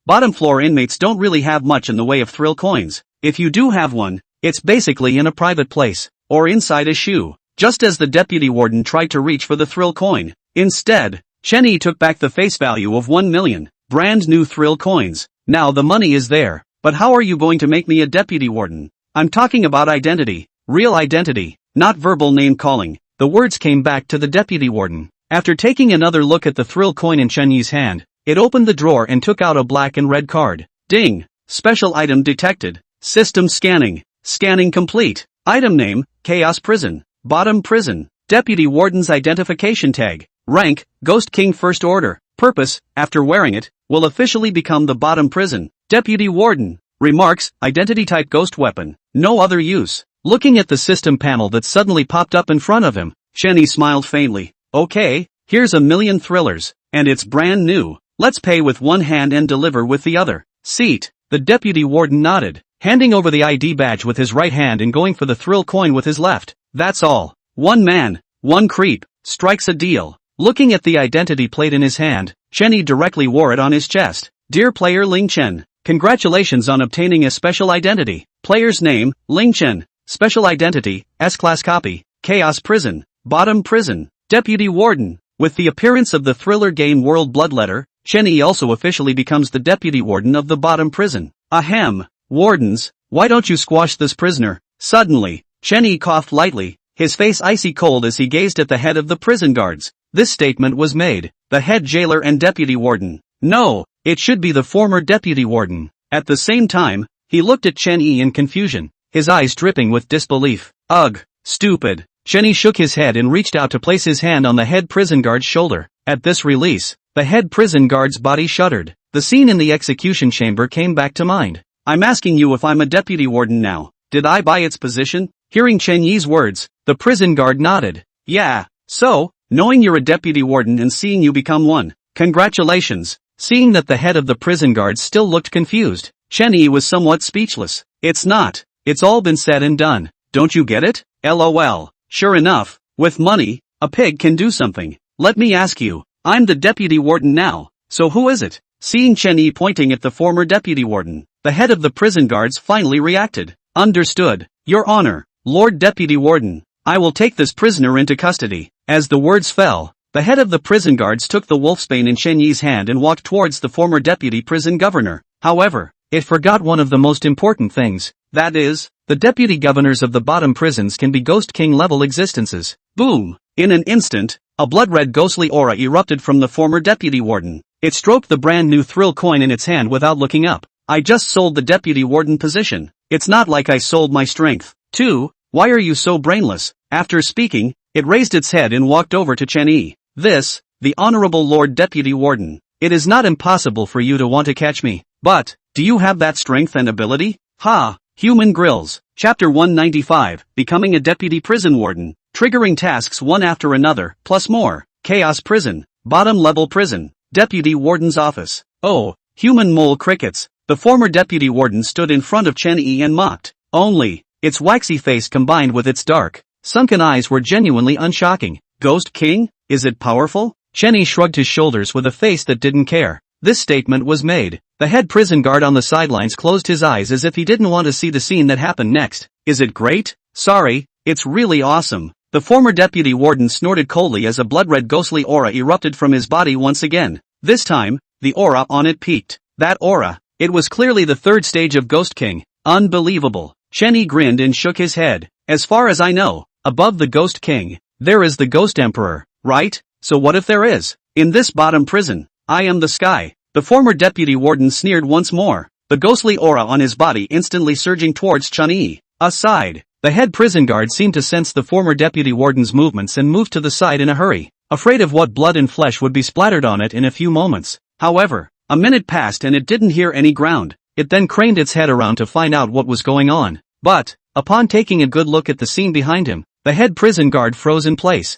Bottom floor inmates don't really have much in the way of thrill coins. If you do have one, it's basically in a private place, or inside a shoe. Just as the deputy warden tried to reach for the thrill coin, instead, Chen Yi took back the face value of 1 million, brand new thrill coins. Now the money is there, but how are you going to make me a deputy warden? I'm talking about identity, real identity, not verbal name calling. The words came back to the deputy warden. After taking another look at the thrill coin in Chen Yi's hand, it opened the drawer and took out a black and red card. Ding! Special item detected. System scanning. Scanning complete. Item name, Chaos Prison. Bottom Prison. Deputy Warden's identification tag. Rank, Ghost King First Order. Purpose, after wearing it, will officially become the Bottom Prison. Deputy Warden. Remarks, identity type ghost weapon. No other use. Looking at the system panel that suddenly popped up in front of him, Chen Yi smiled faintly. Okay, here's 1 million thrillers, and it's brand new. Let's pay with one hand and deliver with the other. Seat. The deputy warden nodded, handing over the ID badge with his right hand and going for the thrill coin with his left. That's all. One man, one creep, strikes a deal. Looking at the identity plate in his hand, Chen Yi directly wore it on his chest. Dear player Ling Chen, congratulations on obtaining a special identity. Player's name, Ling Chen. Special identity, S-Class copy, Chaos Prison, Bottom Prison, Deputy Warden. With the appearance of the thriller game World Bloodletter, Chen Yi also officially becomes the Deputy Warden of the Bottom Prison. Ahem, wardens, why don't you squash this prisoner? Suddenly, Chen Yi coughed lightly, his face icy cold as he gazed at the head of the prison guards. This statement was made, the head jailer and Deputy Warden. No, it should be the former Deputy Warden. At the same time, he looked at Chen Yi in confusion, his eyes dripping with disbelief. Ugh, stupid. Chen Yi shook his head and reached out to place his hand on the head prison guard's shoulder. At this release, the head prison guard's body shuddered. The scene in the execution chamber came back to mind. I'm asking you if I'm a deputy warden now. Did I buy its position? Hearing Chen Yi's words, the prison guard nodded. Yeah, so, knowing you're a deputy warden and seeing you become one, congratulations. Seeing that the head of the prison guard still looked confused, Chen Yi was somewhat speechless. It's not. It's all been said and done. Don't you get it? LOL. Sure enough, with money, a pig can do something. Let me ask you, I'm the deputy warden now, so who is it? Seeing Chen Yi pointing at the former deputy warden, the head of the prison guards finally reacted. Understood, Your Honor, Lord Deputy Warden. I will take this prisoner into custody. As the words fell, the head of the prison guards took the wolfsbane in Chen Yi's hand and walked towards the former deputy prison governor. However, it forgot one of the most important things. That is, the deputy governors of the bottom prisons can be Ghost King level existences. Boom! In an instant, a blood-red ghostly aura erupted from the former deputy warden. It stroked the brand new thrill coin in its hand without looking up. I just sold the deputy warden position. It's not like I sold my strength. 2. Why are you so brainless? After speaking, it raised its head and walked over to Chen Yi. This, the Honorable Lord Deputy Warden. It is not impossible for you to want to catch me. But, do you have that strength and ability? Ha! Human Grills. Chapter 195, Becoming a Deputy Prison Warden. Triggering tasks one after another, plus more. Chaos Prison. Bottom Level Prison. Deputy Warden's Office. Oh, human mole crickets. The former Deputy Warden stood in front of Chen Yi and mocked. Only, its waxy face combined with its dark, sunken eyes were genuinely unshocking. Ghost King? Is it powerful? Chen Yi shrugged his shoulders with a face that didn't care. This statement was made. The head prison guard on the sidelines closed his eyes as if he didn't want to see the scene that happened next. Is it great? Sorry, it's really awesome. The former deputy warden snorted coldly as a blood-red ghostly aura erupted from his body once again. This time, the aura on it peaked. That aura. It was clearly the third stage of Ghost King. Unbelievable. Chen Yi grinned and shook his head. As far as I know, above the Ghost King, there is the Ghost Emperor, right? So what if there is? In this bottom prison, I am the sky. The former deputy warden sneered once more, the ghostly aura on his body instantly surging towards Chen Yi. Aside, the head prison guard seemed to sense the former deputy warden's movements and moved to the side in a hurry, afraid of what blood and flesh would be splattered on it in a few moments. However, a minute passed and it didn't hear any ground. It then craned its head around to find out what was going on. But, upon taking a good look at the scene behind him, the head prison guard froze in place.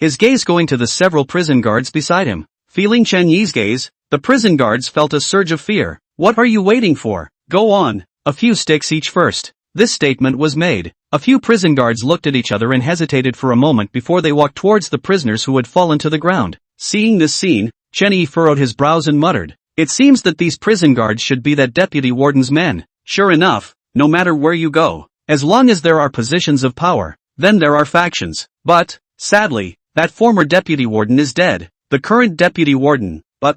his gaze going to the several prison guards beside him. Feeling Chen Yi's gaze, the prison guards felt a surge of fear. What are you waiting for? Go on. A few sticks each first. This statement was made. A few prison guards looked at each other and hesitated for a moment before they walked towards the prisoners who had fallen to the ground. Seeing this scene, Chen Yi furrowed his brows and muttered, "It seems that these prison guards should be that deputy warden's men." Sure enough, no matter where you go, as long as there are positions of power, then there are factions. But, sadly, that former deputy warden is dead. The current deputy warden, but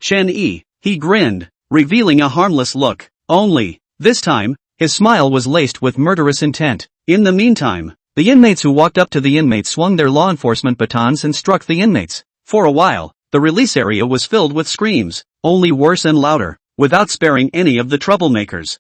Chen Yi, he grinned, revealing a harmless look. Only, this time, his smile was laced with murderous intent. In the meantime, the inmates who walked up to the inmates swung their law enforcement batons and struck the inmates. For a while, the release area was filled with screams, only worse and louder, without sparing any of the troublemakers.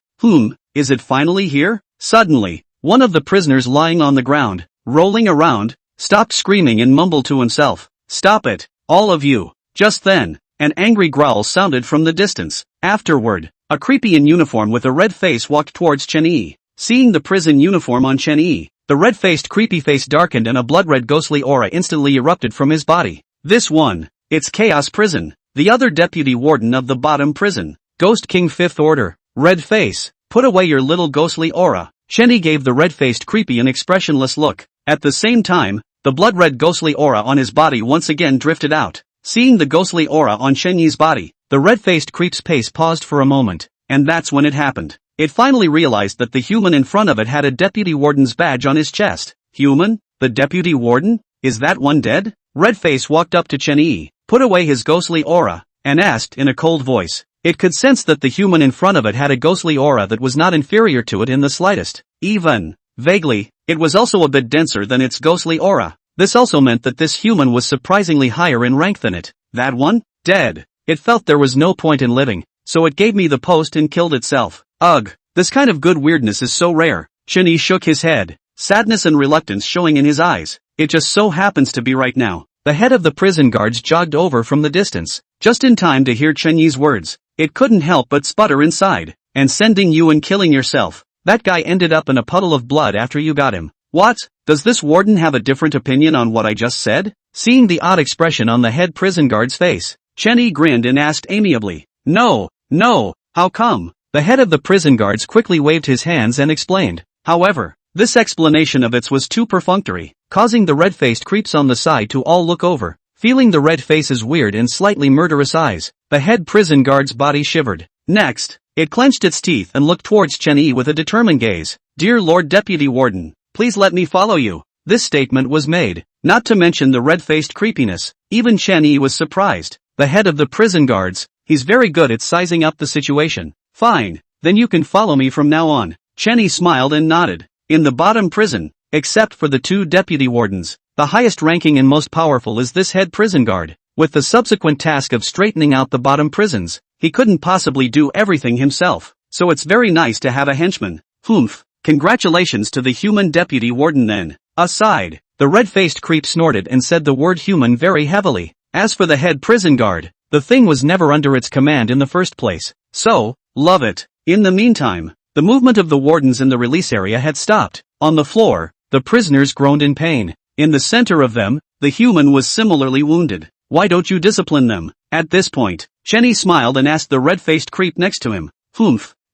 Is it finally here? Suddenly, one of the prisoners lying on the ground, rolling around, stopped screaming and mumbled to himself, "Stop it, all of you." Just then, an angry growl sounded from the distance. Afterward, a creepy in uniform with a red face walked towards Chen Yi. Seeing the prison uniform on Chen Yi, the red-faced creepy face darkened and a blood-red ghostly aura instantly erupted from his body. This one, it's Chaos Prison, the other deputy warden of the bottom prison. Ghost King Fifth Order. Red face, put away your little ghostly aura. Chen Yi gave the red-faced creepy an expressionless look. At the same time, the blood-red ghostly aura on his body once again drifted out. Seeing the ghostly aura on Chen Yi's body, the red-faced creep's pace paused for a moment, and that's when it happened. It finally realized that the human in front of it had a deputy warden's badge on his chest. Human? The deputy warden? Is that one dead? Redface walked up to Chen Yi, put away his ghostly aura, and asked in a cold voice. It could sense that the human in front of it had a ghostly aura that was not inferior to it in the slightest. Even, vaguely, it was also a bit denser than its ghostly aura. This also meant that this human was surprisingly higher in rank than it. That one? Dead. It felt there was no point in living, so it gave me the post and killed itself. Ugh, this kind of good weirdness is so rare. Chen Yi shook his head, sadness and reluctance showing in his eyes. It just so happens to be right now. The head of the prison guards jogged over from the distance, just in time to hear Chen Yi's words. It couldn't help but sputter inside. And sending you and killing yourself. That guy ended up in a puddle of blood after you got him. What? Does this warden have a different opinion on what I just said? Seeing the odd expression on the head prison guard's face, Chen Yi grinned and asked amiably. No, how come? The head of the prison guards quickly waved his hands and explained. However, this explanation of its was too perfunctory, causing the red-faced creeps on the side to all look over. Feeling the red face's weird and slightly murderous eyes, the head prison guard's body shivered. Next, it clenched its teeth and looked towards Chen Yi with a determined gaze. Dear Lord Deputy Warden, please let me follow you. This statement was made, not to mention the red-faced creepiness. Even Chen Yi was surprised. The head of the prison guards, he's very good at sizing up the situation. Fine, then you can follow me from now on. Chen Yi smiled and nodded. In the bottom prison, except for the two deputy wardens, the highest ranking and most powerful is this head prison guard. With the subsequent task of straightening out the bottom prisons, he couldn't possibly do everything himself, so it's very nice to have a henchman. Congratulations to the human deputy warden then. Aside, the red-faced creep snorted and said the word human very heavily. As for the head prison guard, the thing was never under its command in the first place, so, love it. In the meantime, the movement of the wardens in the release area had stopped. On the floor, the prisoners groaned in pain. In the center of them, the human was similarly wounded. Why don't you discipline them? At this point, Chen Yi smiled and asked the red-faced creep next to him.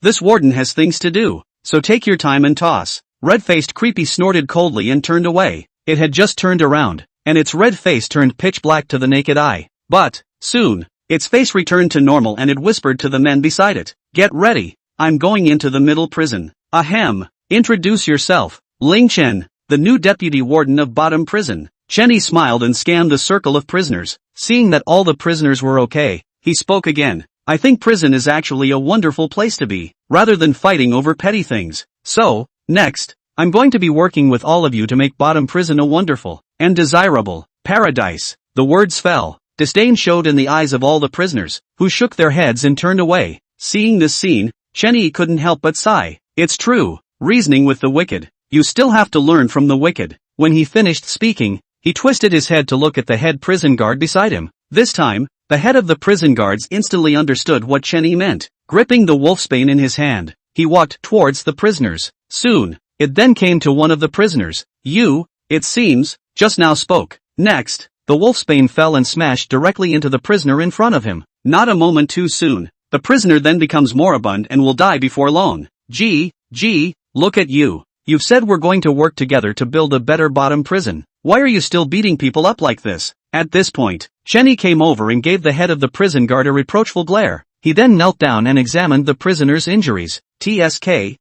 This warden has things to do, so take your time and toss. Red-faced creepy snorted coldly and turned away. It had just turned around, and its red face turned pitch black to the naked eye. But, soon, its face returned to normal and it whispered to the men beside it. Get ready, I'm going into the middle prison. Ahem, introduce yourself. Ling Chen, the new deputy warden of bottom prison. Chen Yi smiled and scanned the circle of prisoners. Seeing that all the prisoners were okay, he spoke again. I think prison is actually a wonderful place to be, rather than fighting over petty things. So, next, I'm going to be working with all of you to make bottom prison a wonderful and desirable paradise. The words fell. Disdain showed in the eyes of all the prisoners, who shook their heads and turned away. Seeing this scene, Chen Yi couldn't help but sigh. It's true, reasoning with the wicked. You still have to learn from the wicked. When he finished speaking, he twisted his head to look at the head prison guard beside him. This time, the head of the prison guards instantly understood what Chen Yi meant. Gripping the wolfsbane in his hand, he walked towards the prisoners. Soon, it then came to one of the prisoners. You, it seems, just now spoke. Next, the wolfsbane fell and smashed directly into the prisoner in front of him. Not a moment too soon. The prisoner then becomes moribund and will die before long. Gee, look at you. You've said we're going to work together to build a better bottom prison. Why are you still beating people up like this? At this point, Chenny came over and gave the head of the prison guard a reproachful glare. He then knelt down and examined the prisoner's injuries. TSK,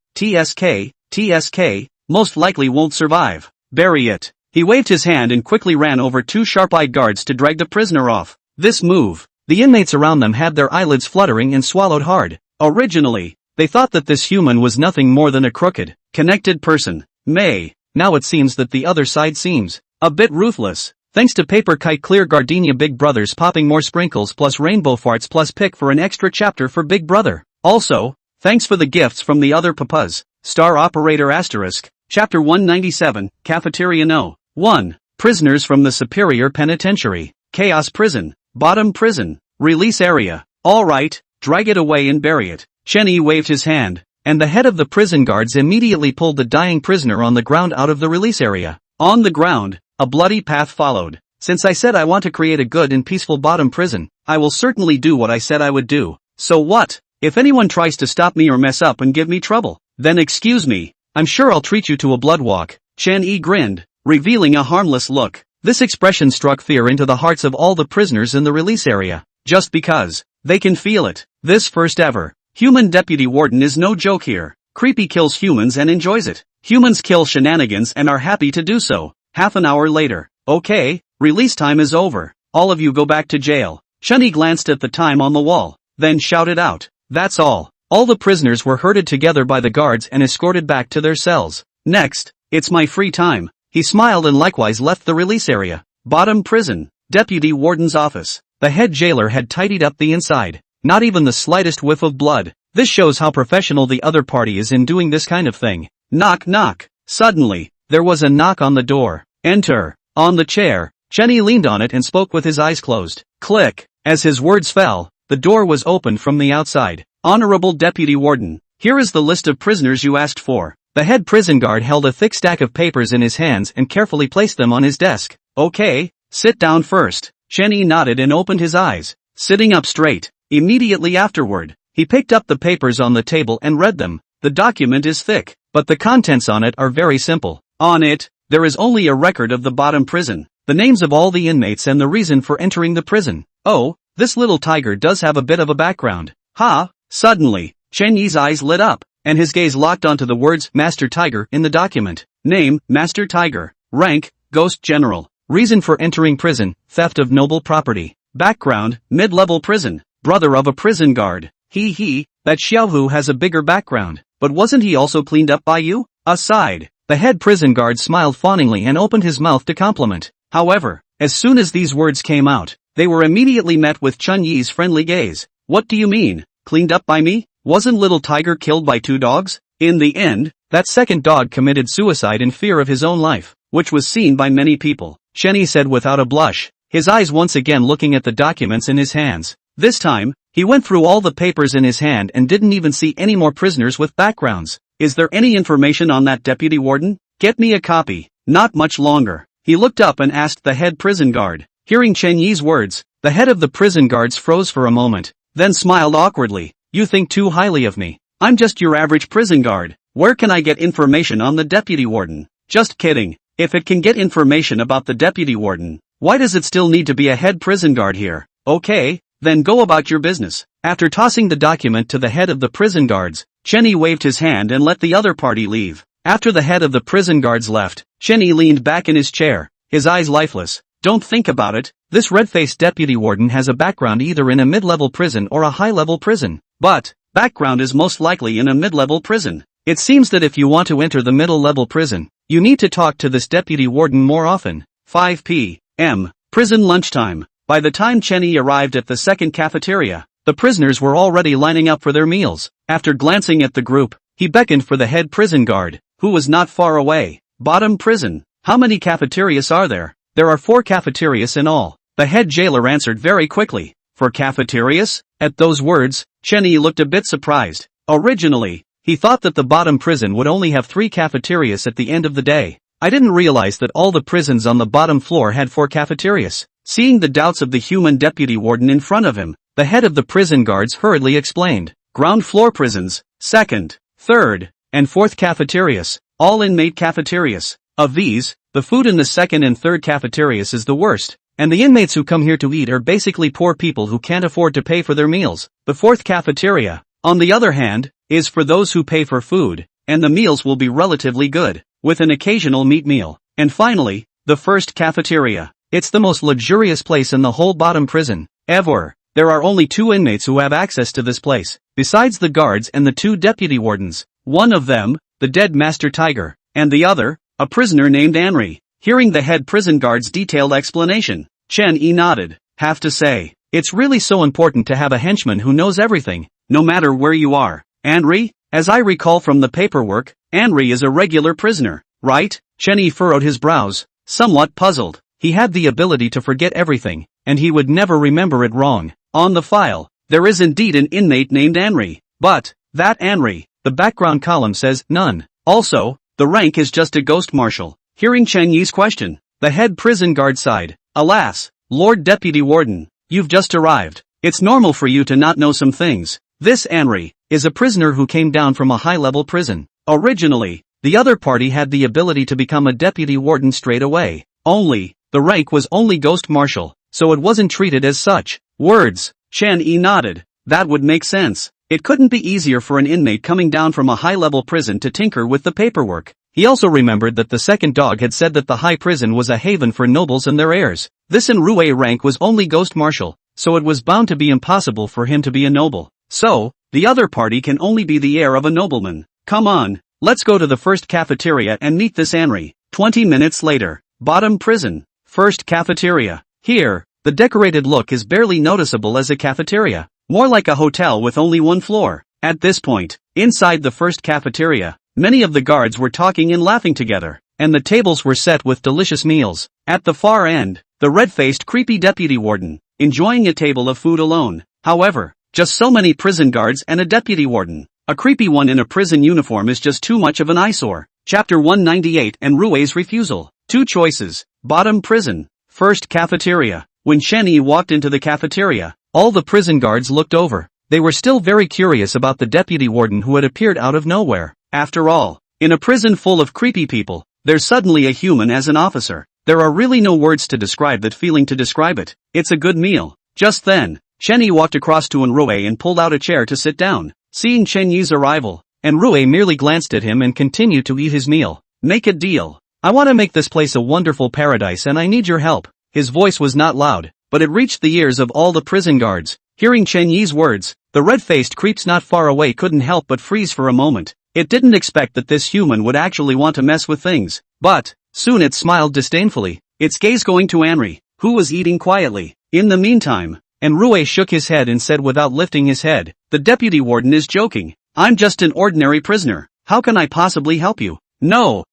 most likely won't survive. Bury it. He waved his hand and quickly ran over two sharp-eyed guards to drag the prisoner off. This move, the inmates around them had their eyelids fluttering and swallowed hard. Originally, they thought that this human was nothing more than a crooked, connected person. Now it seems that the other side seems a bit ruthless. Thanks to Paper Kite Clear Gardenia Big Brother's popping more sprinkles plus rainbow farts plus pick for an extra chapter for Big Brother. Also, thanks for the gifts from the other papas. Star Operator Asterisk, Chapter 197, Cafeteria No. 1. Prisoners from the Superior Penitentiary. Chaos Prison. Bottom Prison. Release Area. Alright, drag it away and bury it. Chenny waved his hand, and the head of the prison guards immediately pulled the dying prisoner on the ground out of the release area. On the ground, a bloody path followed. Since I said I want to create a good and peaceful bottom prison, I will certainly do what I said I would do. So what? If anyone tries to stop me or mess up and give me trouble, then excuse me, I'm sure I'll treat you to a blood walk. Chen-yi grinned, revealing a harmless look. This expression struck fear into the hearts of all the prisoners in the release area. Just because, they can feel it. This first ever human deputy warden is no joke here. Creepy kills humans and enjoys it. Humans kill shenanigans and are happy to do so. Half an hour later. Okay, release time is over. All of you go back to jail. Chunny glanced at the time on the wall, then shouted out. That's all. All the prisoners were herded together by the guards and escorted back to their cells. Next, it's my free time. He smiled and likewise left the release area. Bottom prison. Deputy warden's office. The head jailer had tidied up the inside. Not even the slightest whiff of blood. This shows how professional the other party is in doing this kind of thing. Knock knock. Suddenly, there was a knock on the door. Enter. On the chair, Chenny leaned on it and spoke with his eyes closed. Click. As his words fell, the door was opened from the outside. Honorable Deputy Warden, here is the list of prisoners you asked for. The head prison guard held a thick stack of papers in his hands and carefully placed them on his desk. Okay, sit down first. Chenny nodded and opened his eyes, sitting up straight. Immediately afterward, he picked up the papers on the table and read them. The document is thick, but the contents on it are very simple. On it, there is only a record of the bottom prison, the names of all the inmates and the reason for entering the prison. Oh, this little tiger does have a bit of a background. Ha! Suddenly, Chen Yi's eyes lit up, and his gaze locked onto the words Master Tiger in the document. Name, Master Tiger. Rank, Ghost General. Reason for entering prison, theft of noble property. Background, mid-level prison. Brother of a prison guard. That Xiaohu has a bigger background, but wasn't he also cleaned up by you? Aside, the head prison guard smiled fawningly and opened his mouth to compliment. However, as soon as these words came out, they were immediately met with Chun Yi's friendly gaze. What do you mean, cleaned up by me? Wasn't little Tiger killed by 2 dogs? In the end, that second dog committed suicide in fear of his own life, which was seen by many people, Chenny said without a blush, his eyes once again looking at the documents in his hands. This time, he went through all the papers in his hand and didn't even see any more prisoners with backgrounds. Is there any information on that, Deputy Warden? Get me a copy. Not much longer. He looked up and asked the head prison guard. Hearing Chen Yi's words, the head of the prison guards froze for a moment, then smiled awkwardly. You think too highly of me. I'm just your average prison guard. Where can I get information on the Deputy Warden? Just kidding. If it can get information about the Deputy Warden, why does it still need to be a head prison guard here? Okay, then go about your business. After tossing the document to the head of the prison guards, Chenny waved his hand and let the other party leave. After the head of the prison guards left, Chenny leaned back in his chair, his eyes lifeless. Don't think about it, this red-faced deputy warden has a background either in a mid-level prison or a high-level prison. But, background is most likely in a mid-level prison. It seems that if you want to enter the middle-level prison, you need to talk to this deputy warden more often. 5 p.m. Prison lunchtime. By the time Chenny arrived at the second cafeteria, the prisoners were already lining up for their meals. After glancing at the group, he beckoned for the head prison guard, who was not far away. Bottom prison. How many cafeterias are there? There are 4 cafeterias in all. The head jailer answered very quickly. 4 cafeterias? At those words, Chenny looked a bit surprised. Originally, he thought that the bottom prison would only have 3 cafeterias at the end of the day. I didn't realize that all the prisons on the bottom floor had 4 cafeterias. Seeing the doubts of the human deputy warden in front of him, the head of the prison guards hurriedly explained. Ground floor prisons, 2nd, 3rd, and 4th cafeterias, all inmate cafeterias. Of these, the food in the 2nd and 3rd cafeterias is the worst, and the inmates who come here to eat are basically poor people who can't afford to pay for their meals. The 4th cafeteria, on the other hand, is for those who pay for food, and the meals will be relatively good, with an occasional meat meal. And finally, the 1st cafeteria. It's the most luxurious place in the whole bottom prison, ever. There are only 2 inmates who have access to this place, besides the guards and the 2 deputy wardens. One of them, the dead Master Tiger, and the other, a prisoner named Henry. Hearing the head prison guard's detailed explanation, Chen Yi nodded. Have to say, it's really so important to have a henchman who knows everything, no matter where you are. Henry, as I recall from the paperwork, Henry is a regular prisoner, right? Chen Yi furrowed his brows, somewhat puzzled. He had the ability to forget everything, and he would never remember it wrong. On the file, there is indeed an inmate named Henry, but, that Henry, the background column says, none. Also, the rank is just a ghost marshal. Hearing Chen Yi's question, the head prison guard sighed. Alas, Lord Deputy Warden, you've just arrived. It's normal for you to not know some things. This Henry is a prisoner who came down from a high-level prison. Originally, the other party had the ability to become a deputy warden straight away. Only, the rank was only ghost marshal, so it wasn't treated as such. Words. Chen Yi nodded. That would make sense. It couldn't be easier for an inmate coming down from a high-level prison to tinker with the paperwork. He also remembered that the second dog had said that the high prison was a haven for nobles and their heirs. This Enrue rank was only ghost marshal, so it was bound to be impossible for him to be a noble. So, the other party can only be the heir of a nobleman. Come on, let's go to the 1st cafeteria and meet this Henry. 20 minutes later. Bottom prison. 1st cafeteria. Here, the decorated look is barely noticeable as a cafeteria. More like a hotel with only 1 floor. At this point, inside the 1st cafeteria, many of the guards were talking and laughing together, and the tables were set with delicious meals. At the far end, the red-faced creepy deputy warden, enjoying a table of food alone. However, just so many prison guards and a deputy warden. A creepy one in a prison uniform is just too much of an eyesore. Chapter 198 Enrue's refusal. 2 choices. Bottom prison. 1st cafeteria. When Chen Yi walked into the cafeteria, all the prison guards looked over. They were still very curious about the deputy warden who had appeared out of nowhere. After all, in a prison full of creepy people, there's suddenly a human as an officer. There are really no words to describe that feeling to describe it. It's a good meal. Just then, Chen Yi walked across to Enrue and pulled out a chair to sit down. Seeing Chen Yi's arrival, Enrue merely glanced at him and continued to eat his meal. Make a deal. I want to make this place a wonderful paradise and I need your help. His voice was not loud, but it reached the ears of all the prison guards. Hearing Chen Yi's words, the red-faced creeps not far away couldn't help but freeze for a moment. It didn't expect that this human would actually want to mess with things. But, soon it smiled disdainfully, its gaze going to Henry, who was eating quietly. In the meantime, Enrue shook his head and said without lifting his head, the deputy warden is joking. I'm just an ordinary prisoner. How can I possibly help you? No.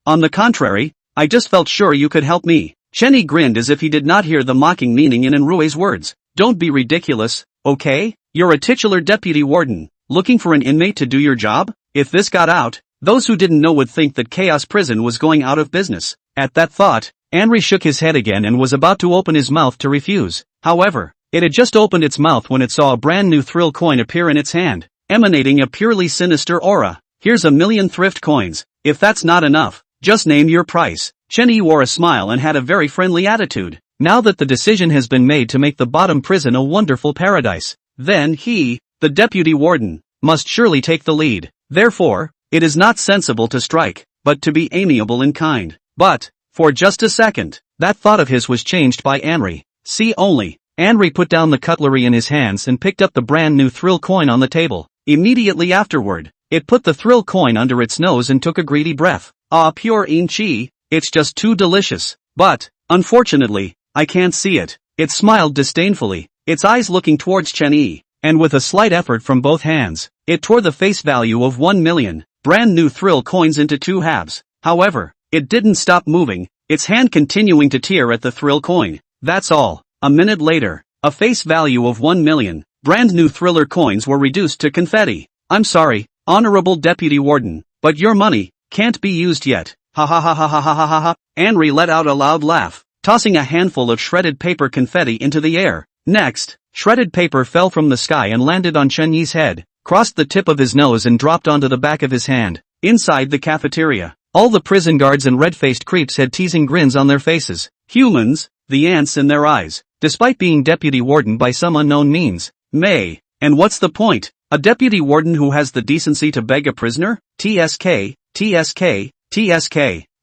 On the contrary, I just felt sure you could help me. Chen Yi grinned as if he did not hear the mocking meaning in Enrue's words. Don't be ridiculous, okay? You're a titular deputy warden, looking for an inmate to do your job? If this got out, those who didn't know would think that Chaos Prison was going out of business. At that thought, Henry shook his head again and was about to open his mouth to refuse. However, it had just opened its mouth when it saw a brand new thrill coin appear in its hand, emanating a purely sinister aura. Here's 1,000,000 thrift coins. If that's not enough, just name your price. Chen Yi wore a smile and had a very friendly attitude. Now that the decision has been made to make the bottom prison a wonderful paradise, then he, the deputy warden, must surely take the lead. Therefore, it is not sensible to strike, but to be amiable and kind. But, for just a second, that thought of his was changed by Henry. See only. Henry put down the cutlery in his hands and picked up the brand new thrill coin on the table. Immediately afterward, it put the thrill coin under its nose and took a greedy breath. Ah, pure yin chi, it's just too delicious. But, unfortunately, I can't see it. It smiled disdainfully, its eyes looking towards Chen Yi, and with a slight effort from both hands, it tore the face value of 1,000,000 brand new thrill coins into 2 halves. However, it didn't stop moving, its hand continuing to tear at the thrill coin. That's all. A minute later, a face value of 1,000,000 brand new thriller coins were reduced to confetti. I'm sorry, Honorable Deputy Warden, but your money can't be used yet. Ha ha ha ha ha ha ha ha ha. Henry let out a loud laugh, tossing a handful of shredded paper confetti into the air. Next, shredded paper fell from the sky and landed on Chen Yi's head, crossed the tip of his nose and dropped onto the back of his hand. Inside the cafeteria, all the prison guards and red-faced creeps had teasing grins on their faces. Humans, the ants in their eyes, despite being deputy warden by some unknown means. May. And what's the point? A deputy warden who has the decency to beg a prisoner? TSK, TSK, TSK.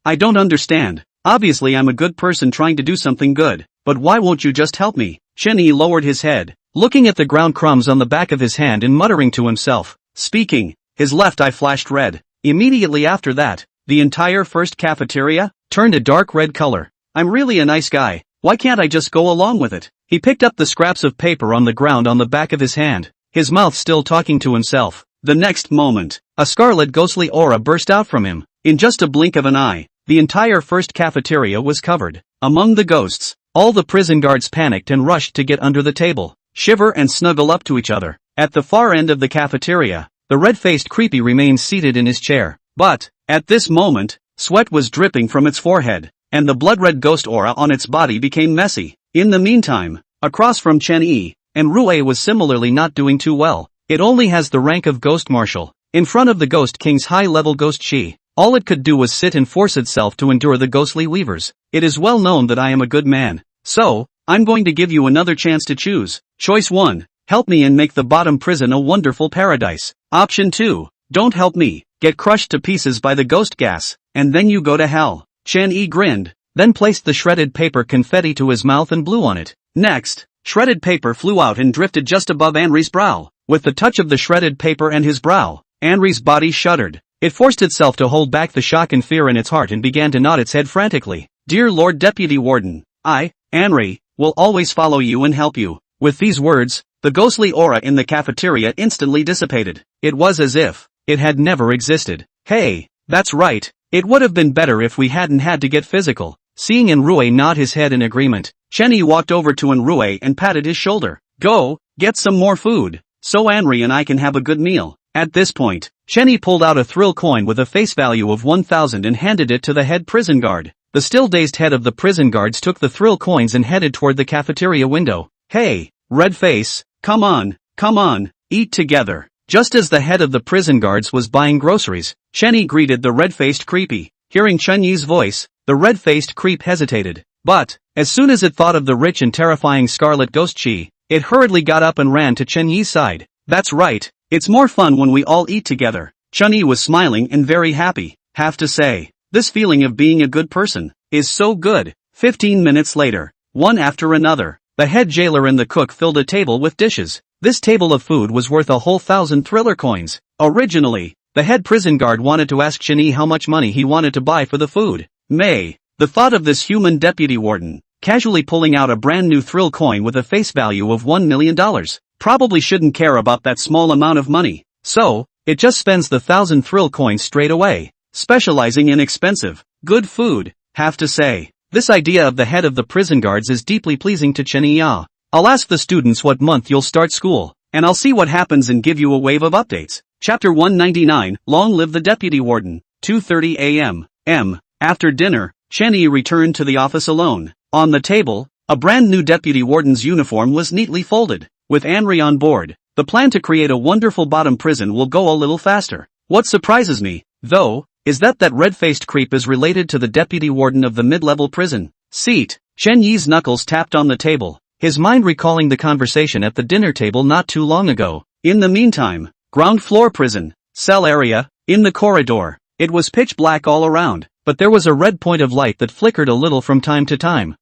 I don't understand. Obviously I'm a good person trying to do something good, but why won't you just help me? Chen Yi lowered his head, looking at the ground crumbs on the back of his hand and muttering to himself. Speaking, his left eye flashed red. Immediately after that, the entire first cafeteria turned a dark red color. I'm really a nice guy. Why can't I just go along with it? He picked up the scraps of paper on the ground on the back of his hand, his mouth still talking to himself. The next moment, a scarlet ghostly aura burst out from him. In just a blink of an eye, the entire first cafeteria was covered. Among the ghosts, all the prison guards panicked and rushed to get under the table, shiver and snuggle up to each other. At the far end of the cafeteria, the red-faced creepy remained seated in his chair. But, at this moment, sweat was dripping from its forehead, and the blood-red ghost aura on its body became messy. In the meantime, across from Chen Yi, and Rue was similarly not doing too well. It only has the rank of Ghost Marshal. In front of the Ghost King's high-level Ghost Shi, all it could do was sit and force itself to endure the ghostly weavers. It is well known that I am a good man. So, I'm going to give you another chance to choose. Choice 1. Help me and make the bottom prison a wonderful paradise. Option 2. Don't help me, get crushed to pieces by the ghost gas, and then you go to hell. Chen Yi grinned, then placed the shredded paper confetti to his mouth and blew on it. Next, shredded paper flew out and drifted just above Henry's brow. With the touch of the shredded paper and his brow, Henry's body shuddered. It forced itself to hold back the shock and fear in its heart and began to nod its head frantically. Dear Lord Deputy Warden, I, Henry, will always follow you and help you. With these words, the ghostly aura in the cafeteria instantly dissipated. It was as if it had never existed. Hey, that's right, it would have been better if we hadn't had to get physical. Seeing Enrue nod his head in agreement, Chen Yi walked over to Enrue and patted his shoulder. Go, get some more food, so Henry and I can have a good meal. At this point, Chen Yi pulled out a thrill coin with a face value of 1,000 and handed it to the head prison guard. The still dazed head of the prison guards took the thrill coins and headed toward the cafeteria window. Hey, red face, come on, eat together. Just as the head of the prison guards was buying groceries, Chen Yi greeted the red-faced creepy. Hearing Chen Yi's voice, the red-faced creep hesitated. But, as soon as it thought of the rich and terrifying scarlet ghost Chi, it hurriedly got up and ran to Chen Yi's side. That's right, it's more fun when we all eat together. Chen Yi was smiling and very happy. Have to say, this feeling of being a good person is so good. 15 minutes later, one after another, the head jailer and the cook filled a table with dishes. This table of food was worth a whole 1,000 thriller coins. Originally, the head prison guard wanted to ask Chen Yi how much money he wanted to buy for the food. The thought of this human deputy warden, casually pulling out a brand new thrill coin with a face value of $1 million, probably shouldn't care about that small amount of money. So, it just spends the 1,000 thrill coins straight away, specializing in expensive, good food. Have to say, this idea of the head of the prison guards is deeply pleasing to Chen Yi. I'll ask the students what month you'll start school, and I'll see what happens and give you a wave of updates. Chapter 199, Long Live the Deputy Warden. 2:30 a.m. After dinner, Chen Yi returned to the office alone. On the table, a brand new deputy warden's uniform was neatly folded. With Henry on board, the plan to create a wonderful bottom prison will go a little faster. What surprises me, though, is that red-faced creep is related to the deputy warden of the mid-level prison. Seat. Chen Yi's knuckles tapped on the table, his mind recalling the conversation at the dinner table not too long ago. In the meantime, ground floor prison, cell area, in the corridor. It was pitch black all around, but there was a red point of light that flickered a little from time to time.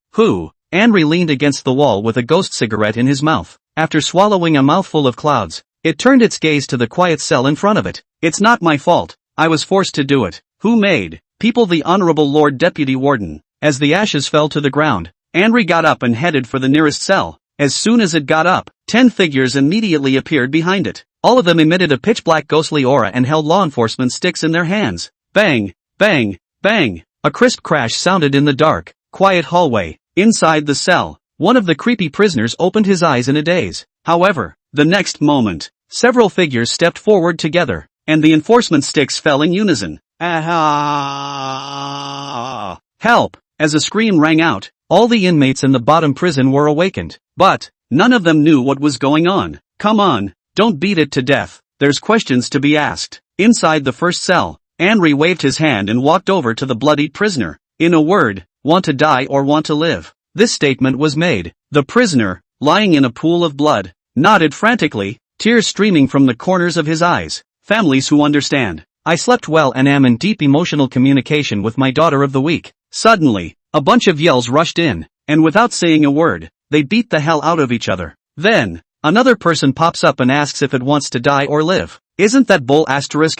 Henry leaned against the wall with a ghost cigarette in his mouth. After swallowing a mouthful of clouds, it turned its gaze to the quiet cell in front of it. It's not my fault. I was forced to do it. Who made people the Honorable Lord Deputy Warden? As the ashes fell to the ground, Henry got up and headed for the nearest cell. As soon as it got up, 10 figures immediately appeared behind it. All of them emitted a pitch-black ghostly aura and held law enforcement sticks in their hands. Bang, bang, bang. A crisp crash sounded in the dark, quiet hallway. Inside the cell, one of the creepy prisoners opened his eyes in a daze. However, the next moment, several figures stepped forward together, and the enforcement sticks fell in unison. Ah! Help! As a scream rang out, all the inmates in the bottom prison were awakened. But none of them knew what was going on. Come on, don't beat it to death. There's questions to be asked. Inside the first cell, Henry waved his hand and walked over to the bloodied prisoner. In a word, want to die or want to live? This statement was made. The prisoner, lying in a pool of blood, nodded frantically, tears streaming from the corners of his eyes. Families who understand. I slept well and am in deep emotional communication with my daughter of the week. Suddenly, a bunch of yells rushed in, and without saying a word, they beat the hell out of each other. Then, another person pops up and asks if it wants to die or live. Isn't that bull asterisk?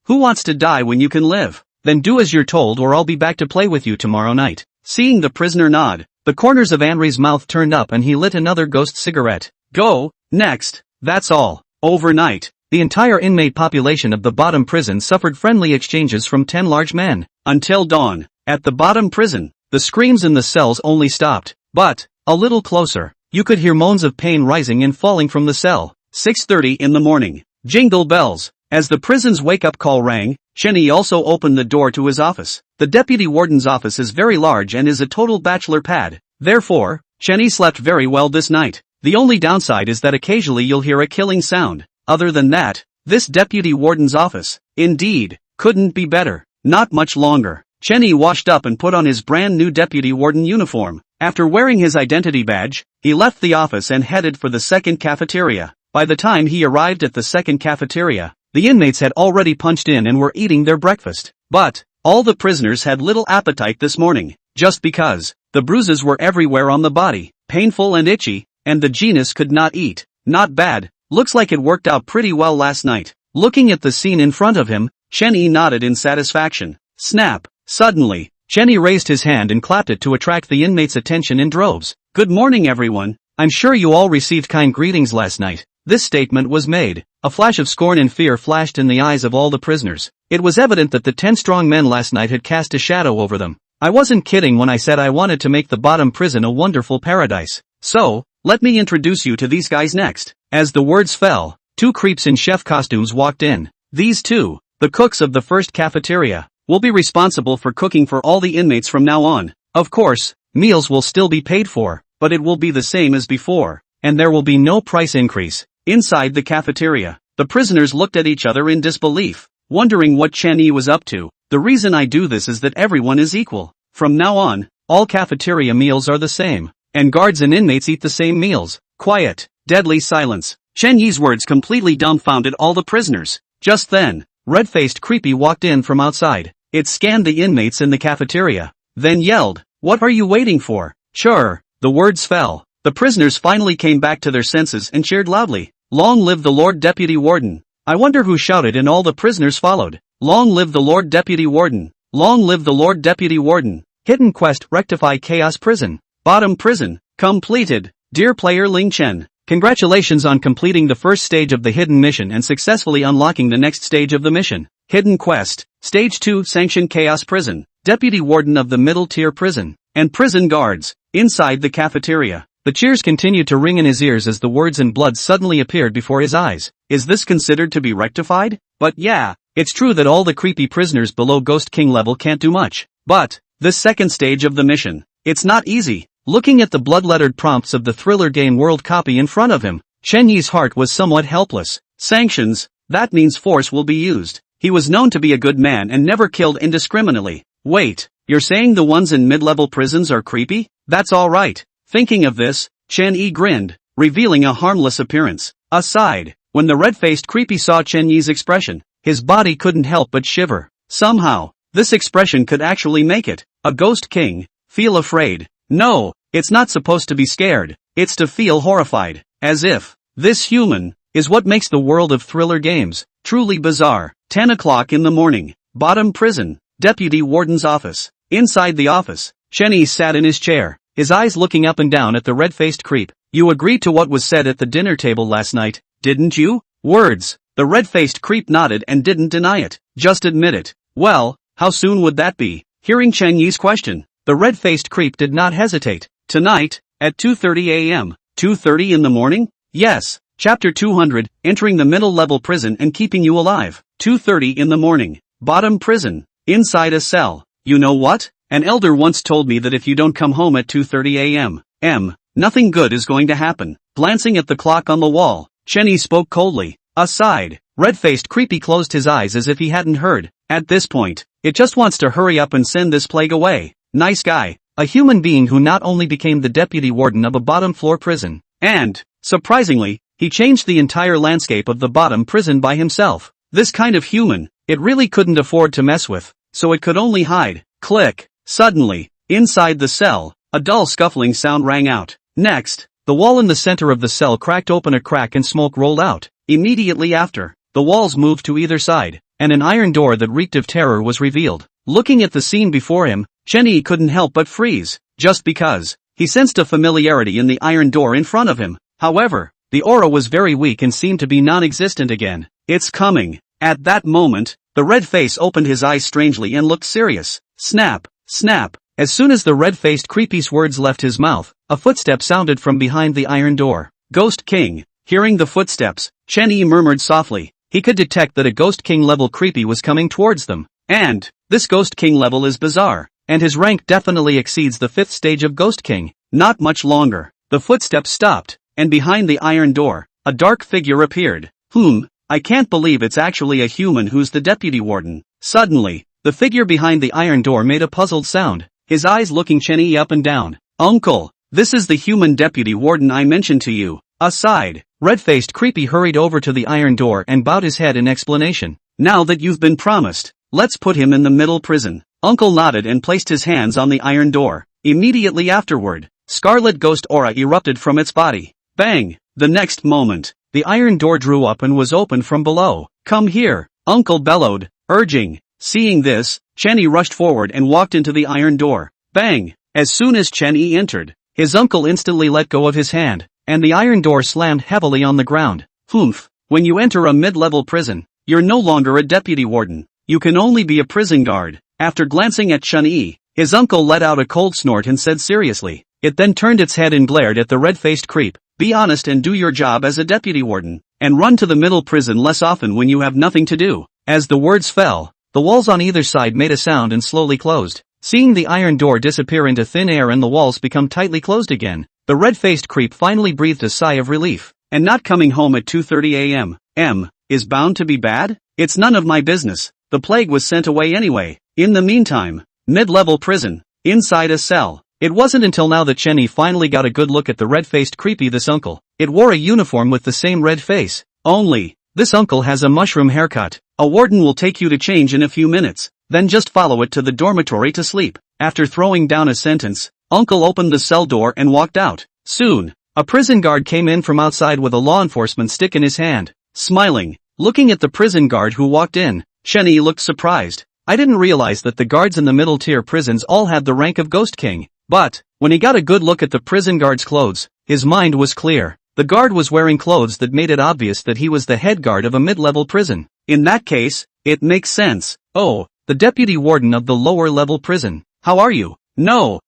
Who wants to die when you can live? Then do as you're told or I'll be back to play with you tomorrow night. Seeing the prisoner nod, the corners of Henry's mouth turned up and he lit another ghost cigarette. Go, next, that's all. Overnight, the entire inmate population of the bottom prison suffered friendly exchanges from 10 large men. Until dawn, at the bottom prison, the screams in the cells only stopped. But, a little closer, you could hear moans of pain rising and falling from the cell. 6:30 in the morning. Jingle bells. As the prison's wake-up call rang, Chenny also opened the door to his office. The deputy warden's office is very large and is a total bachelor pad. Therefore, Chenny slept very well this night. The only downside is that occasionally you'll hear a killing sound. Other than that, this deputy warden's office, indeed, couldn't be better. Not much longer. Chenny washed up and put on his brand new deputy warden uniform. After wearing his identity badge, he left the office and headed for the second cafeteria. By the time he arrived at the second cafeteria, the inmates had already punched in and were eating their breakfast. But all the prisoners had little appetite this morning, just because the bruises were everywhere on the body, painful and itchy, and the genus could not eat. Not bad, looks like it worked out pretty well last night. Looking at the scene in front of him, Chenny nodded in satisfaction. Snap! Suddenly, Chenny raised his hand and clapped it to attract the inmates' attention in droves. Good morning everyone, I'm sure you all received kind greetings last night. This statement was made. A flash of scorn and fear flashed in the eyes of all the prisoners. It was evident that the 10 strong men last night had cast a shadow over them. I wasn't kidding when I said I wanted to make the bottom prison a wonderful paradise. So, let me introduce you to these guys next. As the words fell, 2 creeps in chef costumes walked in. These 2, the cooks of the first cafeteria, will be responsible for cooking for all the inmates from now on. Of course, meals will still be paid for, but it will be the same as before, and there will be no price increase. Inside the cafeteria, the prisoners looked at each other in disbelief, wondering what Chenny was up to. The reason I do this is that everyone is equal. From now on, all cafeteria meals are the same, and guards and inmates eat the same meals. Quiet, deadly silence. Chenyi's words completely dumbfounded all the prisoners. Just then, red-faced creepy walked in from outside. It scanned the inmates in the cafeteria, then yelled, "What are you waiting for?" Sure, the words fell. The prisoners finally came back to their senses and cheered loudly. Long live the Lord Deputy Warden. I wonder who shouted and all the prisoners followed. Long live the Lord Deputy Warden. Long live the Lord Deputy Warden. Hidden quest rectify chaos prison. Bottom prison, completed. Dear player Ling Chen, congratulations on completing the first stage of the hidden mission and successfully unlocking the next stage of the mission. Hidden quest, stage 2 sanction chaos prison. Deputy Warden of the middle tier prison. And prison guards, inside the cafeteria. The cheers continued to ring in his ears as the words in blood suddenly appeared before his eyes. Is this considered to be rectified? But yeah, it's true that all the creepy prisoners below Ghost King level can't do much. But, this second stage of the mission, it's not easy. Looking at the blood-lettered prompts of the Thriller Game World copy in front of him, Chenyi's heart was somewhat helpless. Sanctions, that means force will be used. He was known to be a good man and never killed indiscriminately. Wait, you're saying the ones in mid-level prisons are creepy? That's alright. Thinking of this, Chen-Yi grinned, revealing a harmless appearance. Aside, when the red-faced creepy saw Chen-Yi's expression, his body couldn't help but shiver. Somehow, this expression could actually make it, a Ghost King, feel afraid. No, it's not supposed to be scared, it's to feel horrified, as if, this human, is what makes the world of thriller games, truly bizarre. 10 o'clock in the morning, bottom prison, Deputy Warden's office. Inside the office, Chenny sat in his chair, his eyes looking up and down at the red-faced creep. You agreed to what was said at the dinner table last night, didn't you? Words. The red-faced creep nodded and didn't deny it. Just admit it. Well, how soon would that be? Hearing Chen Yi's question, the red-faced creep did not hesitate. Tonight, at 2:30 a.m. 2:30 in the morning? Yes. Chapter 200, entering the middle-level prison and keeping you alive. 2:30 in the morning. Bottom prison. Inside a cell. You know what? An elder once told me that if you don't come home at 2:30 a.m., nothing good is going to happen. Glancing at the clock on the wall, Chenny spoke coldly. Aside, red-faced Creepy closed his eyes as if he hadn't heard. At this point, it just wants to hurry up and send this plague away. Nice guy. A human being who not only became the deputy warden of a bottom-floor prison, and, surprisingly, he changed the entire landscape of the bottom prison by himself. This kind of human, it really couldn't afford to mess with, so it could only hide. Click. Suddenly, inside the cell, a dull scuffling sound rang out. Next, the wall in the center of the cell cracked open a crack and smoke rolled out. Immediately after, the walls moved to either side, and an iron door that reeked of terror was revealed. Looking at the scene before him, Chenny couldn't help but freeze, just because he sensed a familiarity in the iron door in front of him. However, the aura was very weak and seemed to be non-existent again. It's coming. At that moment, the red face opened his eyes strangely and looked serious. Snap, snap. As soon as the red-faced Creepy's words left his mouth, a footstep sounded from behind the iron door. Ghost King. Hearing the footsteps, Chenny murmured softly. He could detect that a Ghost King level Creepy was coming towards them. And this Ghost King level is bizarre, and his rank definitely exceeds the 5th stage of Ghost King. Not much longer. The footsteps stopped, and behind the iron door, a dark figure appeared. I can't believe it's actually a human who's the deputy warden. Suddenly, the figure behind the iron door made a puzzled sound, his eyes looking Chenny up and down. Uncle, this is the human deputy warden I mentioned to you. Aside, red-faced Creepy hurried over to the iron door and bowed his head in explanation. Now that you've been promised, let's put him in the middle prison. Uncle nodded and placed his hands on the iron door. Immediately afterward, scarlet ghost aura erupted from its body. Bang! The next moment, the iron door drew up and was opened from below. Come here, Uncle bellowed, urging. Seeing this, Chenny rushed forward and walked into the iron door. Bang! As soon as Chenny entered, his uncle instantly let go of his hand, and the iron door slammed heavily on the ground. When you enter a mid-level prison, you're no longer a deputy warden. You can only be a prison guard. After glancing at Chenny, his uncle let out a cold snort and said seriously. It then turned its head and glared at the red-faced creep. Be honest and do your job as a deputy warden, and run to the middle prison less often when you have nothing to do. As the words fell, the walls on either side made a sound and slowly closed. Seeing the iron door disappear into thin air and the walls become tightly closed again, the red-faced creep finally breathed a sigh of relief. And not coming home at 2:30 a.m. Is bound to be bad? It's none of my business. The plague was sent away anyway. In the meantime, mid-level prison, inside a cell. It wasn't until now that Chenny finally got a good look at the red-faced Creepy this uncle. It wore a uniform with the same red face. Only, this uncle has a mushroom haircut. A warden will take you to change in a few minutes, then just follow it to the dormitory to sleep. After throwing down a sentence, Uncle opened the cell door and walked out. Soon, a prison guard came in from outside with a law enforcement stick in his hand. Smiling, looking at the prison guard who walked in, Chenny looked surprised. I didn't realize that the guards in the middle-tier prisons all had the rank of Ghost King. But, when he got a good look at the prison guard's clothes, his mind was clear. The guard was wearing clothes that made it obvious that he was the head guard of a mid-level prison. In that case, it makes sense. Oh, the deputy warden of the lower-level prison. How are you? No,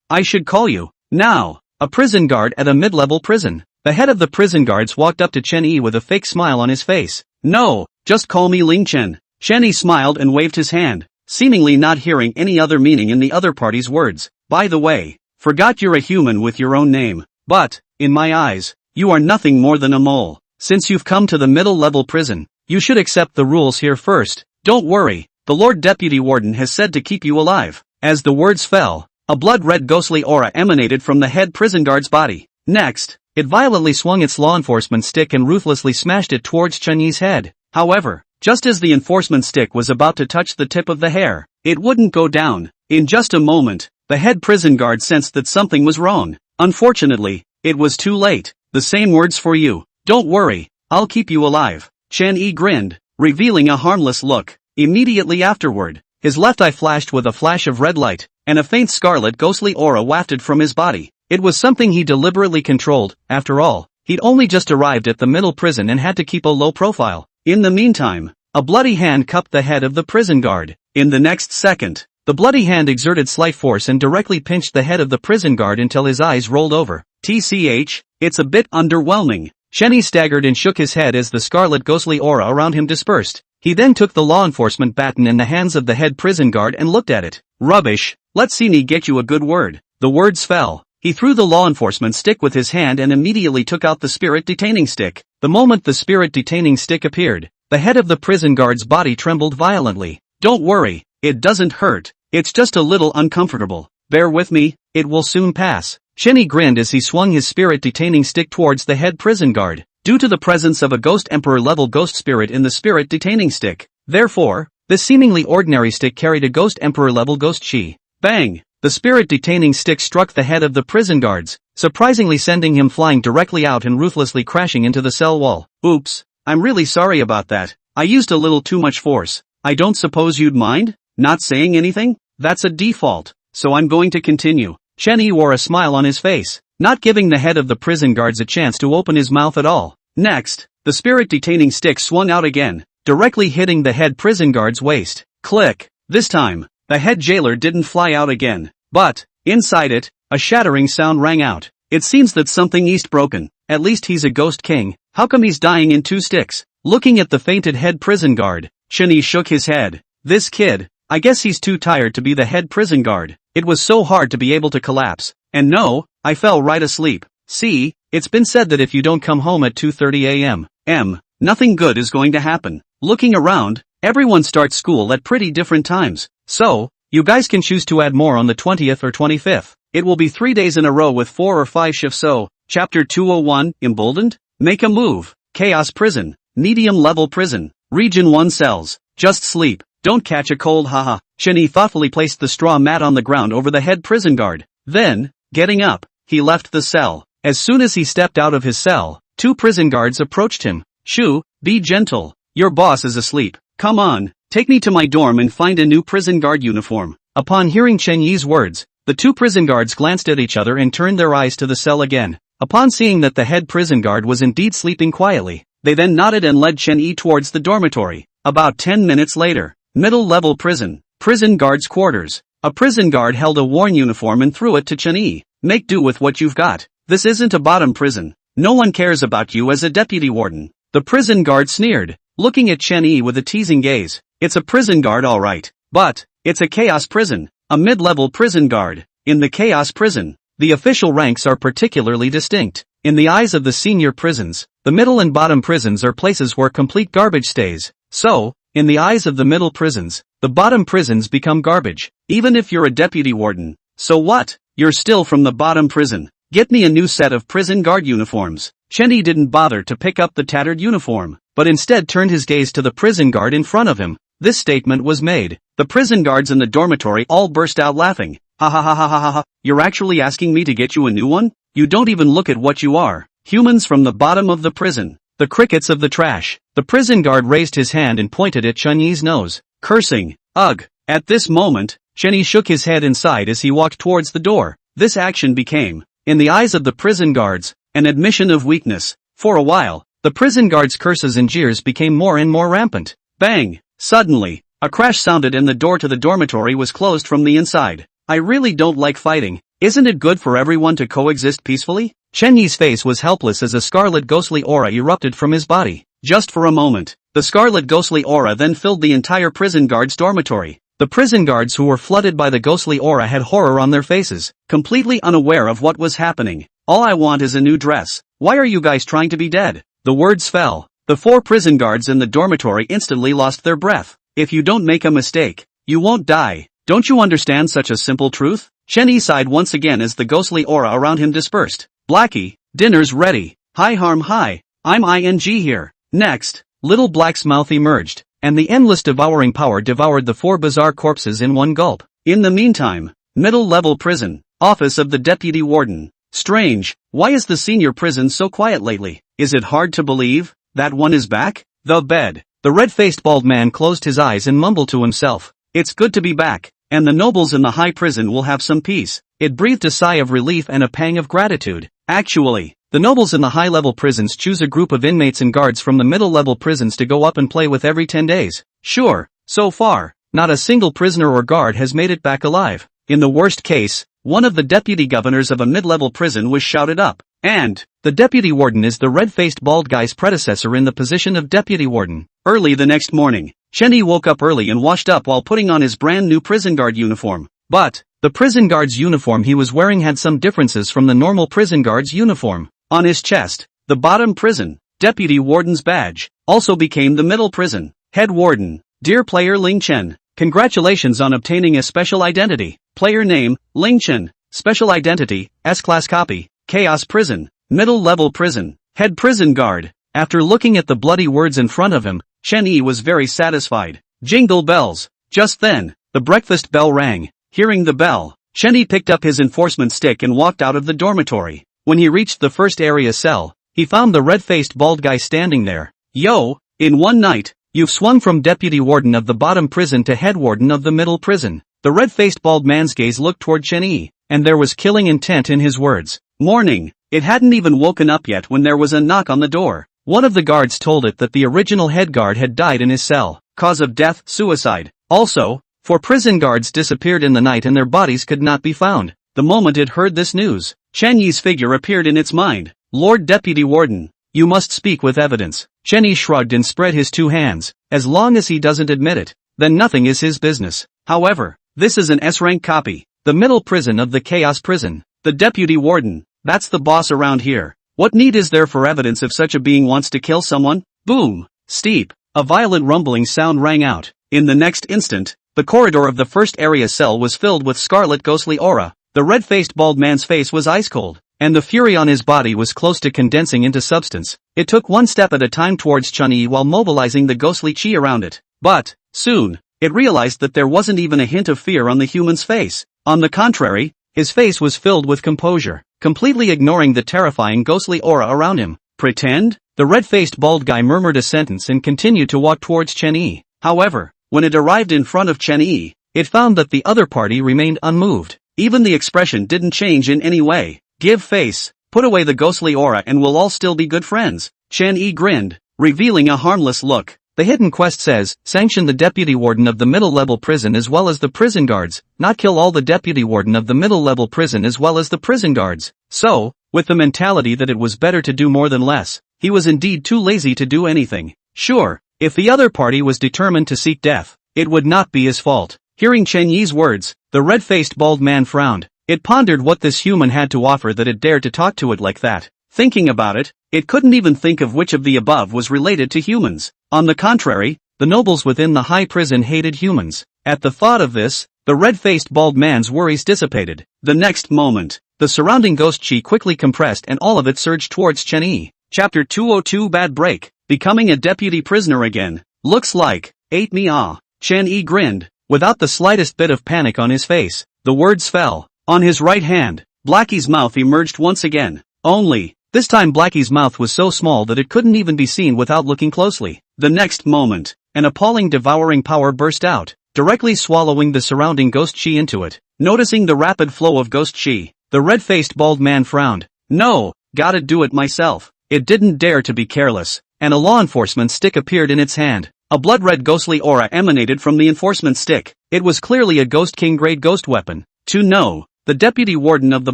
I should call you. Now, a prison guard at a mid-level prison. The head of the prison guards walked up to Chenny with a fake smile on his face. No, just call me Ling Chen. Chenny smiled and waved his hand, seemingly not hearing any other meaning in the other party's words. By the way, forgot you're a human with your own name. But, in my eyes, you are nothing more than a mole. Since you've come to the middle-level prison, you should accept the rules here first. Don't worry, the Lord Deputy Warden has said to keep you alive. As the words fell, a blood-red ghostly aura emanated from the head prison guard's body. Next, it violently swung its law enforcement stick and ruthlessly smashed it towards Chenny's head. However, just as the enforcement stick was about to touch the tip of the hair, it wouldn't go down. In just a moment, the head prison guard sensed that something was wrong. Unfortunately, it was too late. The same words for you. Don't worry, I'll keep you alive. Chenny grinned, revealing a harmless look. Immediately afterward, his left eye flashed with a flash of red light, and a faint scarlet ghostly aura wafted from his body. It was something he deliberately controlled. After all, he'd only just arrived at the middle prison and had to keep a low profile. In the meantime, a bloody hand cupped the head of the prison guard. In the next second, the bloody hand exerted slight force and directly pinched the head of the prison guard until his eyes rolled over. TCH, it's a bit underwhelming. Chenny staggered and shook his head as the scarlet ghostly aura around him dispersed. He then took the law enforcement baton in the hands of the head prison guard and looked at it. Rubbish. Let's see me get you a good word. The words fell. He threw the law enforcement stick with his hand and immediately took out the spirit detaining stick. The moment the spirit detaining stick appeared, the head of the prison guard's body trembled violently. Don't worry, it doesn't hurt. It's just a little uncomfortable. Bear with me, it will soon pass. Chenny grinned as he swung his spirit detaining stick towards the head prison guard. Due to the presence of a ghost emperor level ghost spirit in the spirit detaining stick, therefore, this seemingly ordinary stick carried a ghost emperor level ghost chi. Bang! The spirit detaining stick struck the head of the prison guards, surprisingly sending him flying directly out and ruthlessly crashing into the cell wall. Oops, I'm really sorry about that. I used a little too much force. I don't suppose you'd mind not saying anything? That's a default, so I'm going to continue. Chenny wore a smile on his face, not giving the head of the prison guards a chance to open his mouth at all. Next, the spirit detaining stick swung out again, directly hitting the head prison guard's waist. Click. This time, the head jailer didn't fly out again, but, inside it, a shattering sound rang out. It seems that something is broken. At least he's a ghost king. How come he's dying in 2 sticks? Looking at the fainted head prison guard, Chenny shook his head. This kid, I guess he's too tired to be the head prison guard. It was so hard to be able to collapse. And no, I fell right asleep. See, it's been said that if you don't come home at 2:30 a.m., nothing good is going to happen. Looking around, everyone starts school at pretty different times. So, you guys can choose to add more on the 20th or 25th. It will be 3 days in a row with 4 or 5 shifts. So, Chapter 201, Emboldened? Make a move. Chaos Prison. Medium level prison. Region 1 cells. Just sleep. Don't catch a cold, haha. Chenny thoughtfully placed the straw mat on the ground over the head prison guard. Then, getting up, he left the cell. As soon as he stepped out of his cell, 2 prison guards approached him. Shoo, be gentle. Your boss is asleep. Come on, take me to my dorm and find a new prison guard uniform. Upon hearing Chen Yi's words, the 2 prison guards glanced at each other and turned their eyes to the cell again. Upon seeing that the head prison guard was indeed sleeping quietly, they then nodded and led Chen Yi towards the dormitory. About 10 minutes later, middle-level prison. Prison guard's quarters. A prison guard held a worn uniform and threw it to Chen Yi. Make do with what you've got. This isn't a bottom prison. No one cares about you as a deputy warden. The prison guard sneered, looking at Chen Yi with a teasing gaze. It's a prison guard alright, but, it's a chaos prison. A mid-level prison guard. In the chaos prison, the official ranks are particularly distinct. In the eyes of the senior prisons, the middle and bottom prisons are places where complete garbage stays. So, in the eyes of the middle prisons, the bottom prisons become garbage. Even if you're a deputy warden. So what? You're still from the bottom prison. Get me a new set of prison guard uniforms. Chenny didn't bother to pick up the tattered uniform, but instead turned his gaze to the prison guard in front of him. This statement was made. The prison guards in the dormitory all burst out laughing. Ha ha ha ha ha ha ha. You're actually asking me to get you a new one? You don't even look at what you are. Humans from the bottom of the prison. The crickets of the trash. The prison guard raised his hand and pointed at Chen Yi's nose, cursing. Ugh. At this moment, Chen Yi shook his head inside as he walked towards the door. This action became, in the eyes of the prison guards, an admission of weakness. For a while, the prison guards' curses and jeers became more and more rampant. Bang! Suddenly, a crash sounded and the door to the dormitory was closed from the inside. I really don't like fighting. Isn't it good for everyone to coexist peacefully? Chen Yi's face was helpless as a scarlet ghostly aura erupted from his body. Just for a moment, the scarlet ghostly aura then filled the entire prison guards' dormitory. The prison guards who were flooded by the ghostly aura had horror on their faces, completely unaware of what was happening. All I want is a new dress. Why are you guys trying to be dead? The words fell. The 4 prison guards in the dormitory instantly lost their breath. If you don't make a mistake, you won't die. Don't you understand such a simple truth? Chen Yi sighed once again as the ghostly aura around him dispersed. Blackie, dinner's ready. Hi harm hi, I'm ING here. Next, Little Black's mouth emerged, and the endless devouring power devoured the 4 bizarre corpses in one gulp. In the meantime, middle-level prison, office of the deputy warden. Strange, why is the senior prison so quiet lately? Is it hard to believe that one is back? The bed. The red-faced bald man closed his eyes and mumbled to himself. It's good to be back, and the nobles in the high prison will have some peace. It breathed a sigh of relief and a pang of gratitude. Actually, the nobles in the high-level prisons choose a group of inmates and guards from the middle-level prisons to go up and play with every 10 days. Sure, so far, not a single prisoner or guard has made it back alive. In the worst case, one of the deputy governors of a mid-level prison was shouted up. And the deputy warden is the red-faced bald guy's predecessor in the position of deputy warden. Early the next morning, Chen Yi woke up early and washed up while putting on his brand new prison guard uniform. But the prison guard's uniform he was wearing had some differences from the normal prison guard's uniform. On his chest, the bottom prison deputy warden's badge also became the middle prison head warden. Dear player Ling Chen, congratulations on obtaining a special identity. Player name, Ling Chen. Special identity, S-Class copy, Chaos Prison, Middle Level Prison, Head Prison Guard. After looking at the bloody words in front of him, Chen Yi was very satisfied. Jingle bells. Just then, the breakfast bell rang. Hearing the bell, Chen Yi picked up his enforcement stick and walked out of the dormitory. When he reached the first area cell, he found the red-faced bald guy standing there. Yo, in one night, you've swung from deputy warden of the bottom prison to head warden of the middle prison. The red-faced bald man's gaze looked toward Chen Yi, and there was killing intent in his words. Morning. It hadn't even woken up yet when there was a knock on the door. One of the guards told it that the original head guard had died in his cell. Cause of death, suicide. Also, 4 prison guards disappeared in the night and their bodies could not be found. The moment it heard this news, Chen Yi's figure appeared in its mind. Lord Deputy Warden, you must speak with evidence. Chen Yi shrugged and spread his 2 hands. As long as he doesn't admit it, then nothing is his business. However, this is an S-rank copy. The middle prison of the Chaos Prison. The Deputy Warden, that's the boss around here. What need is there for evidence if such a being wants to kill someone? Boom! Steep! A violent rumbling sound rang out. In the next instant, the corridor of the first area cell was filled with scarlet ghostly aura. The red-faced bald man's face was ice cold, and the fury on his body was close to condensing into substance. It took one step at a time towards Chen Yi while mobilizing the ghostly chi around it. But, soon, it realized that there wasn't even a hint of fear on the human's face. On the contrary, his face was filled with composure, completely ignoring the terrifying ghostly aura around him. Pretend? The red-faced bald guy murmured a sentence and continued to walk towards Chen Yi. However, when it arrived in front of Chen Yi, it found that the other party remained unmoved. Even the expression didn't change in any way. Give face, put away the ghostly aura and we'll all still be good friends. Chen Yi grinned, revealing a harmless look. The hidden quest says, sanction the deputy warden of the middle-level prison as well as the prison guards, not kill all the deputy warden of the middle-level prison as well as the prison guards. So, with the mentality that it was better to do more than less, he was indeed too lazy to do anything. Sure, if the other party was determined to seek death, it would not be his fault. Hearing Chen Yi's words, the red-faced bald man frowned. It pondered what this human had to offer that it dared to talk to it like that. Thinking about it, it couldn't even think of which of the above was related to humans. On the contrary, the nobles within the high prison hated humans. At the thought of this, the red-faced bald man's worries dissipated. The next moment, the surrounding ghost chi quickly compressed and all of it surged towards Chen Yi. Chapter 202 Bad Break. Becoming a deputy prisoner again. Looks like, ate me ah. Chen Yi grinned, without the slightest bit of panic on his face. The words fell. On his right hand, Blackie's mouth emerged once again. Only, this time Blackie's mouth was so small that it couldn't even be seen without looking closely. The next moment, an appalling devouring power burst out, directly swallowing the surrounding ghost chi into it. Noticing the rapid flow of ghost chi, the red-faced bald man frowned. No, gotta do it myself. It didn't dare to be careless, and a law enforcement stick appeared in its hand. A blood-red ghostly aura emanated from the enforcement stick. It was clearly a Ghost King-grade ghost weapon. To know, the deputy warden of the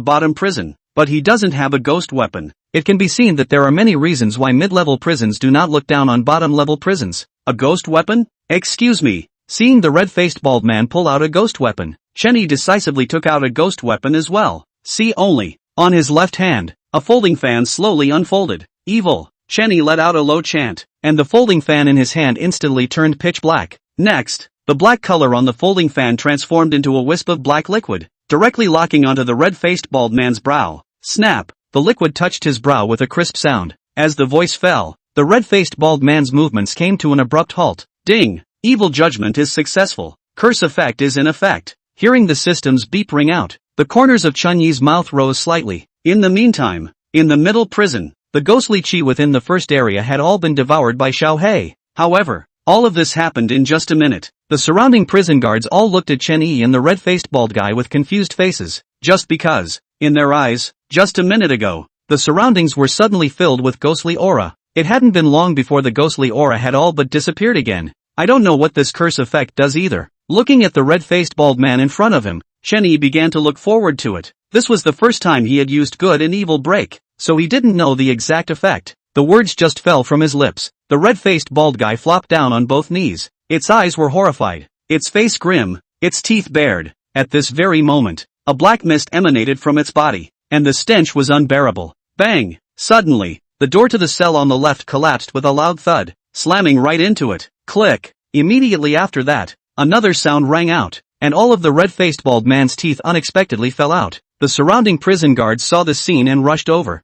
bottom prison, but he doesn't have a ghost weapon. It can be seen that there are many reasons why mid-level prisons do not look down on bottom-level prisons. A ghost weapon? Excuse me. Seeing the red-faced bald man pull out a ghost weapon, Chen Yi decisively took out a ghost weapon as well. See only. On his left hand, a folding fan slowly unfolded. Evil. Chen Yi let out a low chant, and the folding fan in his hand instantly turned pitch black. Next, the black color on the folding fan transformed into a wisp of black liquid, directly locking onto the red-faced bald man's brow. Snap! The liquid touched his brow with a crisp sound. As the voice fell, the red-faced bald man's movements came to an abrupt halt. Ding! Evil judgment is successful. Curse effect is in effect. Hearing the system's beep ring out, the corners of Chen Yi's mouth rose slightly. In the meantime, in the middle prison, the ghostly chi within the first area had all been devoured by Xiao Hei. However, all of this happened in just a minute. The surrounding prison guards all looked at Chen Yi and the red-faced bald guy with confused faces. Just because, in their eyes, just a minute ago, the surroundings were suddenly filled with ghostly aura. It hadn't been long before the ghostly aura had all but disappeared again. I don't know what this curse effect does either. Looking at the red-faced bald man in front of him, Chen Yi began to look forward to it. This was the first time he had used good and evil break. so he didn't know the exact effect. The words just fell from his lips. The red-faced bald guy flopped down on both knees. Its eyes were horrified, its face grim, its teeth bared. At this very moment, a black mist emanated from its body, and the stench was unbearable. Bang! Suddenly, the door to the cell on the left collapsed with a loud thud, slamming right into it. Click! Immediately after that, another sound rang out, and all of the red-faced bald man's teeth unexpectedly fell out. The surrounding prison guards saw this scene and rushed over.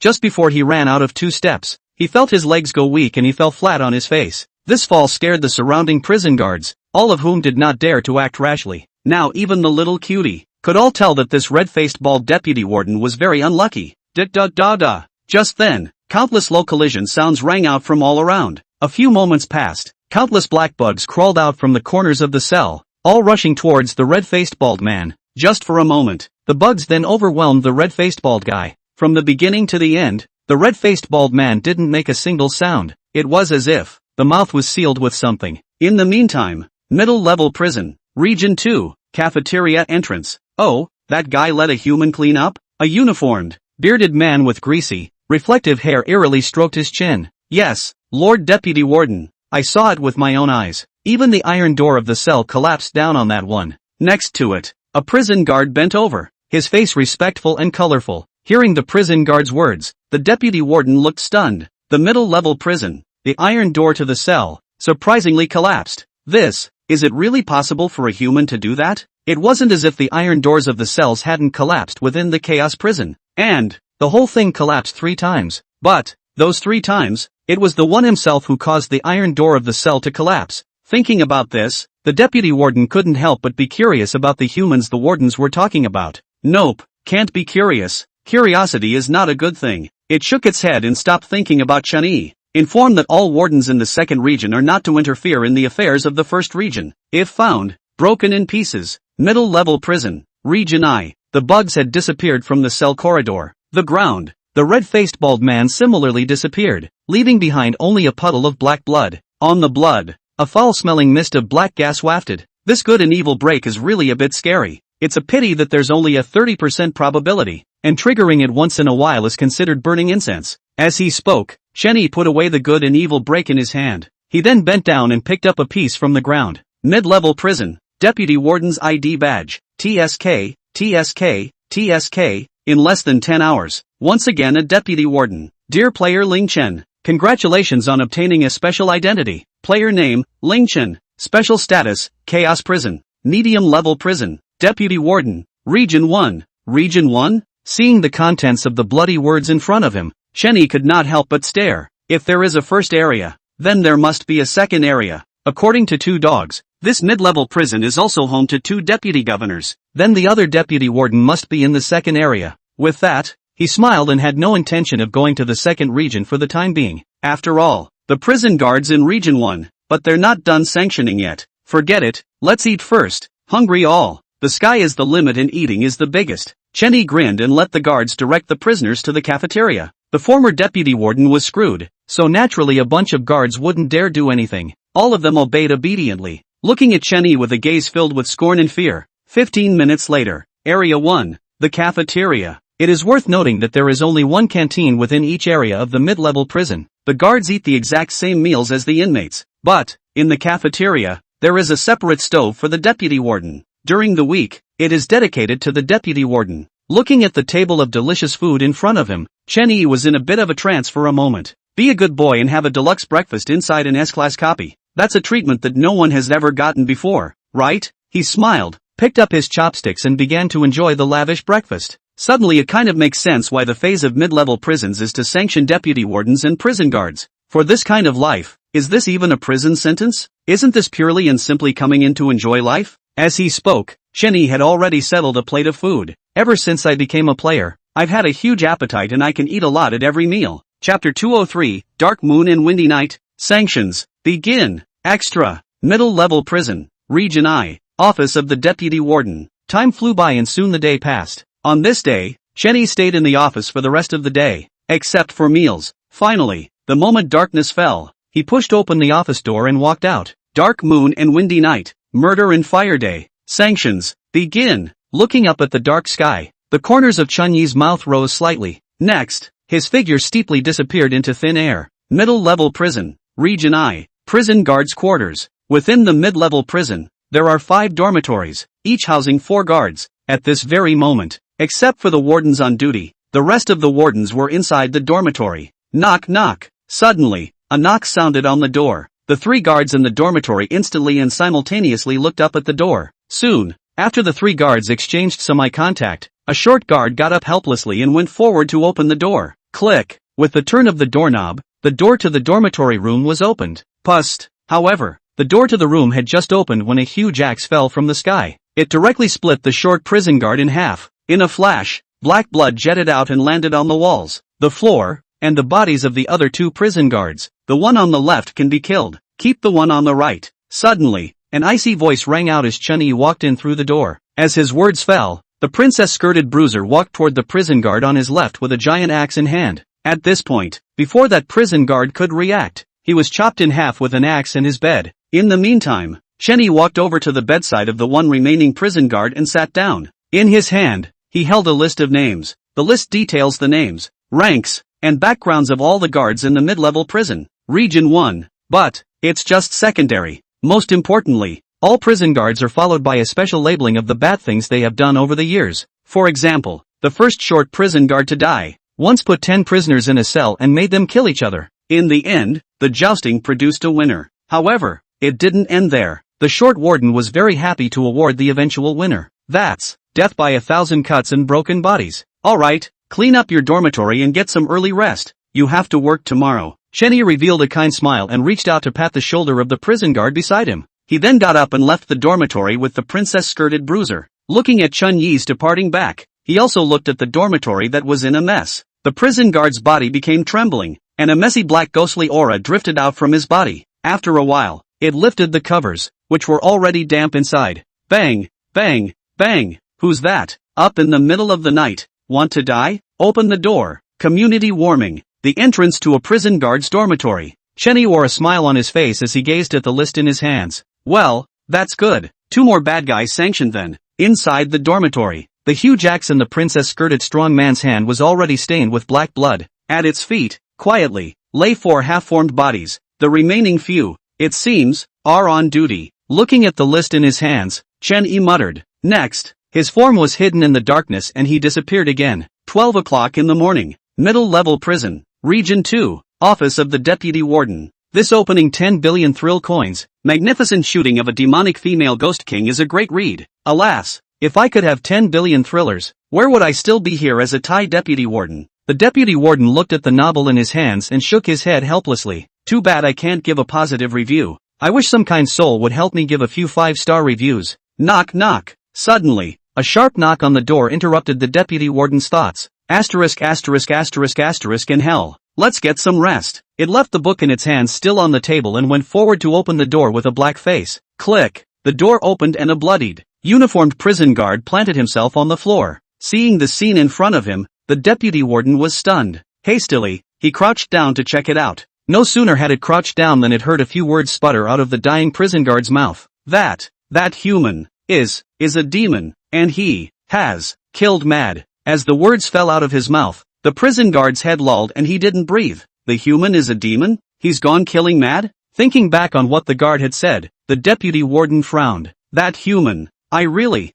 Just before he ran out of 2 steps, he felt his legs go weak and he fell flat on his face. This fall scared the surrounding prison guards, all of whom did not dare to act rashly. Now even the little cutie could all tell that this red-faced bald deputy warden was very unlucky. Da-da-da-da. Just then, countless low collision sounds rang out from all around. A few moments passed. Countless black bugs crawled out from the corners of the cell, all rushing towards the red-faced bald man. Just for a moment, the bugs then overwhelmed the red-faced bald guy. From the beginning to the end, the red-faced bald man didn't make a single sound. It was as if the mouth was sealed with something. In the meantime, middle-level prison, Region 2, cafeteria entrance. Oh, that guy let a human clean up? A uniformed, bearded man with greasy, reflective hair eerily stroked his chin. Yes, Lord Deputy Warden. I saw it with my own eyes. Even the iron door of the cell collapsed down on that one. Next to it, a prison guard bent over, his face respectful and colorful. Hearing the prison guard's words, the deputy warden looked stunned. The middle-level prison, the iron door to the cell, surprisingly collapsed. Is it really possible for a human to do that? It wasn't as if the iron doors of the cells hadn't collapsed within the chaos prison, and the whole thing collapsed 3 times. But those 3 times, it was the one himself who caused the iron door of the cell to collapse. Thinking about this, the deputy warden couldn't help but be curious about the humans the wardens were talking about. Nope, can't be curious. Curiosity is not a good thing. It shook its head and stopped thinking about Chun-Yi. Informed that all wardens in the second region are not to interfere in the affairs of the first region. If found, broken in pieces. Middle-level prison, Region I. The bugs had disappeared from the cell corridor. The ground. The red-faced bald man similarly disappeared, leaving behind only a puddle of black blood. On the blood, a foul-smelling mist of black gas wafted. This good and evil break is really a bit scary. It's a pity that there's only a 30% probability, and triggering it once in a while is considered burning incense. As he spoke, Chun-Yi put away the good and evil break in his hand. He then bent down and picked up a piece from the ground. Mid-level prison, Deputy Warden's ID badge, TSK, TSK, TSK, in less than 10 hours. Once again a Deputy Warden. Dear player Ling Chen, congratulations on obtaining a special identity. Player name, Ling Chen. Special status, Chaos Prison. Medium-level prison, Deputy Warden, Region 1. Region 1? Seeing the contents of the bloody words in front of him, Chun-Yi could not help but stare. If there is a first area, then there must be a second area. According to 2 dogs, this mid-level prison is also home to 2 deputy governors. Then the other deputy warden must be in the second area. With that, he smiled and had no intention of going to the second region for the time being. After all, the prison guards in Region 1, but they're not done sanctioning yet. Forget it, let's eat first. Hungry all. The sky is the limit and eating is the biggest. Chun-Yi grinned and let the guards direct the prisoners to the cafeteria. The former deputy warden was screwed, so naturally a bunch of guards wouldn't dare do anything. All of them obeyed obediently, looking at Chun-Yi with a gaze filled with scorn and fear. 15 minutes later, Area 1, the cafeteria. It is worth noting that there is only one canteen within each area of the mid-level prison. The guards eat the exact same meals as the inmates, but, in the cafeteria, there is a separate stove for the deputy warden. During the week, it is dedicated to the deputy warden. Looking at the table of delicious food in front of him, Chun-Yi was in a bit of a trance for a moment. Be a good boy and have a deluxe breakfast inside an S-class copy. That's a treatment that no one has ever gotten before, right? He smiled, picked up his chopsticks and began to enjoy the lavish breakfast. Suddenly it kind of makes sense why the phase of mid-level prisons is to sanction deputy wardens and prison guards. For this kind of life, is this even a prison sentence? Isn't this purely and simply coming in to enjoy life? As he spoke, Chun-Yi had already settled a plate of food. Ever since I became a player, I've had a huge appetite and I can eat a lot at every meal. Chapter 203, Dark Moon and Windy Night. Sanctions. Begin. Extra. Middle-level prison. Region I. Office of the Deputy Warden. Time flew by and soon the day passed. On this day, Chun-Yi stayed in the office for the rest of the day, except for meals. Finally, the moment darkness fell, he pushed open the office door and walked out. Dark Moon and Windy Night. Murder and Fire Day. Sanctions. Begin. Looking up at the dark sky, the corners of Chun-Yi's mouth rose slightly. Next, his figure steeply disappeared into thin air. Middle-level prison. Region I. Prison guards' quarters. Within the mid-level prison, there are 5 dormitories, each housing 4 guards. At this very moment, except for the wardens on duty, the rest of the wardens were inside the dormitory. Knock knock. Suddenly, a knock sounded on the door. The 3 guards in the dormitory instantly and simultaneously looked up at the door. Soon, after the 3 guards exchanged some eye contact, a short guard got up helplessly and went forward to open the door. Click. With the turn of the doorknob, the door to the dormitory room was opened. Pust. However, the door to the room had just opened when a huge axe fell from the sky. It directly split the short prison guard in half. In a flash, black blood jetted out and landed on the walls, the floor, and the bodies of the other 2 prison guards. The one on the left can be killed. Keep the one on the right. Suddenly, an icy voice rang out as Chun-Yi walked in through the door. As his words fell, the princess-skirted bruiser walked toward the prison guard on his left with a giant axe in hand. At this point, before that prison guard could react, he was chopped in half with an axe in his bed. In the meantime, Chun-Yi walked over to the bedside of the one remaining prison guard and sat down. In his hand, he held a list of names. The list details the names, ranks, and backgrounds of all the guards in the mid-level prison. Region 1. But, it's just secondary. Most importantly, all prison guards are followed by a special labeling of the bad things they have done over the years. For example, the first short prison guard to die once put 10 prisoners in a cell and made them kill each other. In the end, the jousting produced a winner. However, it didn't end there. The short warden was very happy to award the eventual winner. That's death by 1,000 cuts and broken bodies. Alright, clean up your dormitory and get some early rest. You have to work tomorrow. Chun-Yi revealed a kind smile and reached out to pat the shoulder of the prison guard beside him. He then got up and left the dormitory with the princess-skirted bruiser. Looking at Chun-Yi's departing back, he also looked at the dormitory that was in a mess. The prison guard's body became trembling, and a messy black ghostly aura drifted out from his body. After a while, it lifted the covers, which were already damp inside. Bang, bang, bang. Who's that? Up in the middle of the night. Want to die? Open the door. Community warming. The entrance to a prison guard's dormitory. Chun-Yi wore a smile on his face as he gazed at the list in his hands. Well, that's good. 2 more bad guys sanctioned then. Inside the dormitory, the huge axe in the princess-skirted strong man's hand was already stained with black blood. At its feet, quietly, lay 4 half-formed bodies. The remaining few, it seems, are on duty. Looking at the list in his hands, Chun-Yi muttered. Next, his form was hidden in the darkness and he disappeared again. 12 o'clock in the morning. Middle-level prison. Region 2. Office of the Deputy Warden. This opening 10 billion thrill coins, magnificent shooting of a demonic female ghost king is a great read. Alas, if I could have 10 billion thrillers, where would I still be here as a Thai Deputy Warden? The Deputy Warden looked at the novel in his hands and shook his head helplessly. Too bad I can't give a positive review. I wish some kind soul would help me give a few 5-star reviews. Knock knock. Suddenly, a sharp knock on the door interrupted the Deputy Warden's thoughts. Asterisk asterisk asterisk asterisk in hell. Let's get some rest. It left the book in its hands still on the table and went forward to open the door with a black face. Click. The door opened and a bloodied, uniformed prison guard planted himself on the floor. Seeing the scene in front of him, the Deputy Warden was stunned. Hastily, he crouched down to check it out. No sooner had it crouched down than it heard a few words sputter out of the dying prison guard's mouth. That human, is a demon, and he has killed Mad. As the words fell out of his mouth, the prison guard's head lolled and he didn't breathe. The human is a demon? He's gone killing Mad? Thinking back on what the guard had said, the Deputy Warden frowned. That human. I really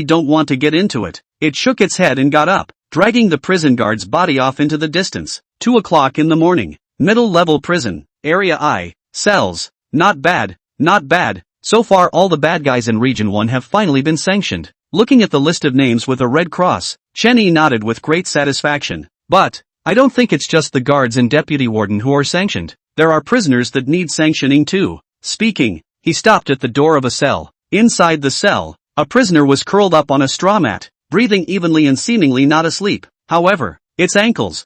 don't want to get into it. It shook its head and got up, dragging the prison guard's body off into the distance. 2 o'clock in the morning. Middle-level prison. Area I. Cells. Not bad, not bad. So far all the bad guys in Region 1 have finally been sanctioned. Looking at the list of names with a red cross, Chun-Yi nodded with great satisfaction. But, I don't think it's just the guards and Deputy Warden who are sanctioned. There are prisoners that need sanctioning too. Speaking, he stopped at the door of a cell. Inside the cell, a prisoner was curled up on a straw mat, breathing evenly and seemingly not asleep. However, its ankles,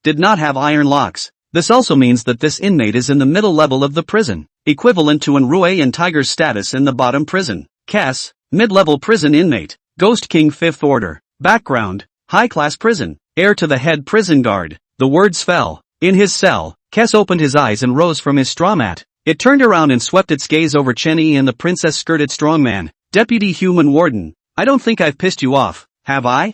did not have iron locks. This also means that this inmate is in the middle level of the prison, equivalent to an Rue and Tiger's status in the bottom prison. Cass, mid-level prison inmate, Ghost King 5th Order. Background, high-class prison, heir to the head prison guard. The words fell. In his cell, Cass opened his eyes and rose from his straw mat. It turned around and swept its gaze over Chun-Yi and the princess-skirted strongman. Deputy Human Warden, I don't think I've pissed you off, have I?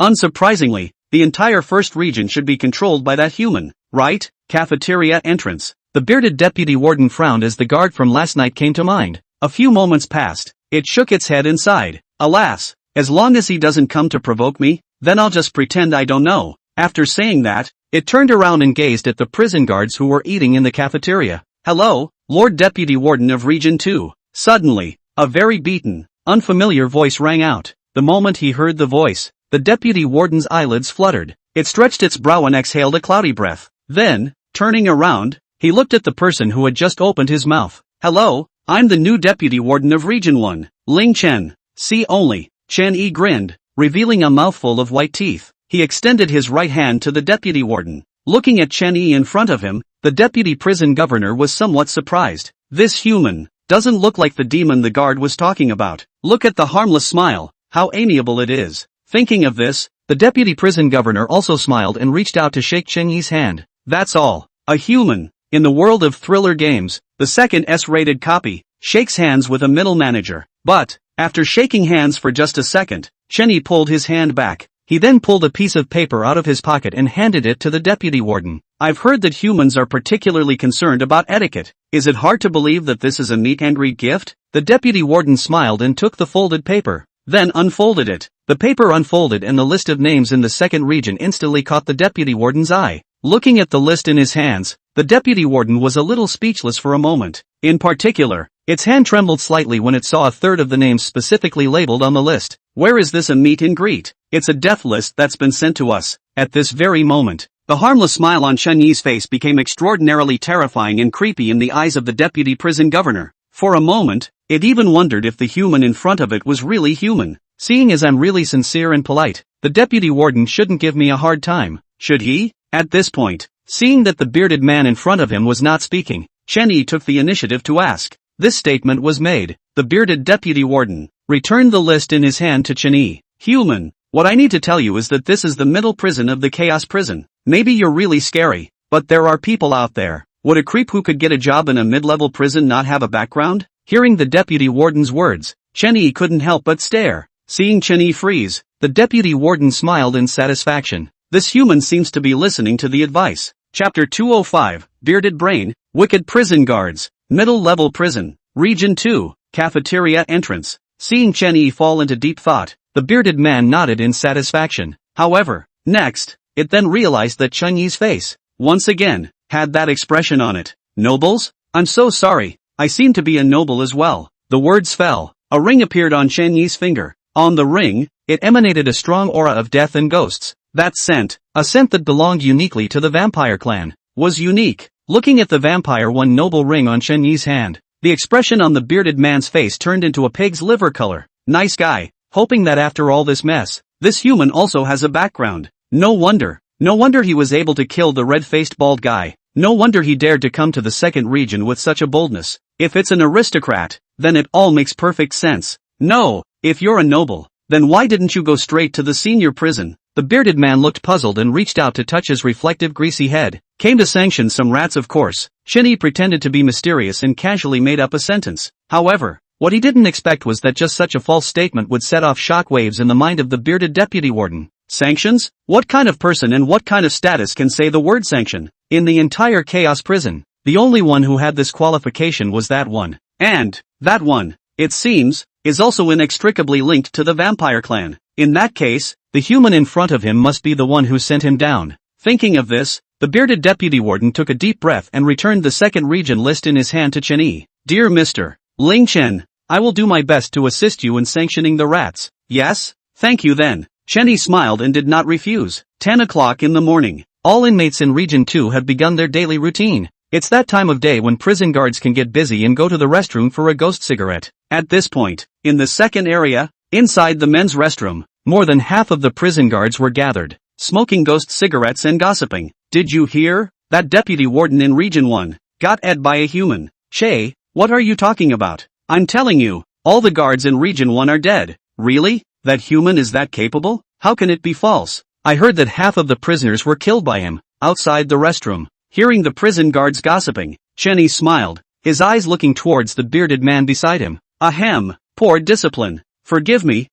Unsurprisingly, the entire first region should be controlled by that human, right? Cafeteria entrance. The bearded deputy warden frowned as the guard from last night came to mind. A few moments passed. It shook its head and sighed. Alas, as long as he doesn't come to provoke me, then I'll just pretend I don't know. After saying that, it turned around and gazed at the prison guards who were eating in the cafeteria. Hello, Lord Deputy Warden of Region 2. Suddenly, a very beaten, unfamiliar voice rang out. The moment he heard the voice, the deputy warden's eyelids fluttered. It stretched its brow and exhaled a cloudy breath. Then, turning around, he looked at the person who had just opened his mouth. Hello, I'm the new deputy warden of Region 1, Ling Chen. See only. Chen Yi grinned, revealing a mouthful of white teeth. He extended his right hand to the deputy warden. Looking at Chen Yi in front of him, the deputy prison governor was somewhat surprised. This human doesn't look like the demon the guard was talking about. Look at the harmless smile, how amiable it is. Thinking of this, the deputy prison governor also smiled and reached out to shake Chen Yi's hand. That's all. A human, in the world of thriller games, the second S-rated copy, shakes hands with a middle manager. But, after shaking hands for just a second, Chen Yi pulled his hand back. He then pulled a piece of paper out of his pocket and handed it to the deputy warden. I've heard that humans are particularly concerned about etiquette. Is it hard to believe that this is a meet and greet gift? The deputy warden smiled and took the folded paper, then unfolded it. The paper unfolded and the list of names in the second region instantly caught the deputy warden's eye. Looking at the list in his hands, the deputy warden was a little speechless for a moment. In particular, its hand trembled slightly when it saw a third of the names specifically labeled on the list. Where is this a meet and greet? It's a death list that's been sent to us. At this very moment, the harmless smile on Chen Yi's face became extraordinarily terrifying and creepy in the eyes of the deputy prison governor. For a moment, it even wondered if the human in front of it was really human. Seeing as I'm really sincere and polite, the deputy warden shouldn't give me a hard time, should he? At this point, seeing that the bearded man in front of him was not speaking, Chen Yi took the initiative to ask. This statement was made. The bearded deputy warden returned the list in his hand to Chen Yi. Human, what I need to tell you is that this is the middle prison of the chaos prison. Maybe you're really scary, but there are people out there. Would a creep who could get a job in a mid-level prison not have a background? Hearing the deputy warden's words, Chen Yi couldn't help but stare. Seeing Chen Yi freeze, the deputy warden smiled in satisfaction. This human seems to be listening to the advice. Chapter 205, Bearded Brain, Wicked Prison Guards, Middle-Level Prison, Region 2, Cafeteria Entrance. Seeing Chen Yi fall into deep thought, the bearded man nodded in satisfaction. However, next, it then realized that Chen Yi's face, once again, had that expression on it. Nobles? I'm so sorry, I seem to be a noble as well. The words fell. A ring appeared on Chen Yi's finger. On the ring, it emanated a strong aura of death and ghosts. That scent, a scent that belonged uniquely to the vampire clan, was unique. Looking at the vampire one noble ring on Chen Yi's hand, the expression on the bearded man's face turned into a pig's liver color. Nice guy, hoping that after all this mess, this human also has a background. No wonder he was able to kill the red-faced bald guy. No wonder he dared to come to the second region with such a boldness. If it's an aristocrat, then it all makes perfect sense. No, if you're a noble, then why didn't you go straight to the senior prison? The bearded man looked puzzled and reached out to touch his reflective greasy head. Came to sanction some rats, of course. Chen Yi pretended to be mysterious and casually made up a sentence. However, what he didn't expect was that just such a false statement would set off shockwaves in the mind of the bearded deputy warden. Sanctions? What kind of person and what kind of status can say the word sanction? In the entire chaos prison, the only one who had this qualification was that one. And that one, it seems, is also inextricably linked to the vampire clan. In that case, the human in front of him must be the one who sent him down. Thinking of this, the bearded deputy warden took a deep breath and returned the second region list in his hand to Chen Yi. Dear Mr. Ling Chen, I will do my best to assist you in sanctioning the rats. Yes? Thank you then. Chen Yi smiled and did not refuse. 10 o'clock in the morning. All inmates in Region 2 have begun their daily routine. It's that time of day when prison guards can get busy and go to the restroom for a ghost cigarette. At this point, in the second area, inside the men's restroom, more than half of the prison guards were gathered, smoking ghost cigarettes and gossiping. Did you hear? That deputy warden in Region 1 got ed by a human. Shay, what are you talking about? I'm telling you, all the guards in Region 1 are dead. Really? That human is that capable? How can it be false? I heard that half of the prisoners were killed by him, outside the restroom. Hearing the prison guards gossiping, Chen Yi smiled, his eyes looking towards the bearded man beside him. Ahem, poor discipline. Forgive me.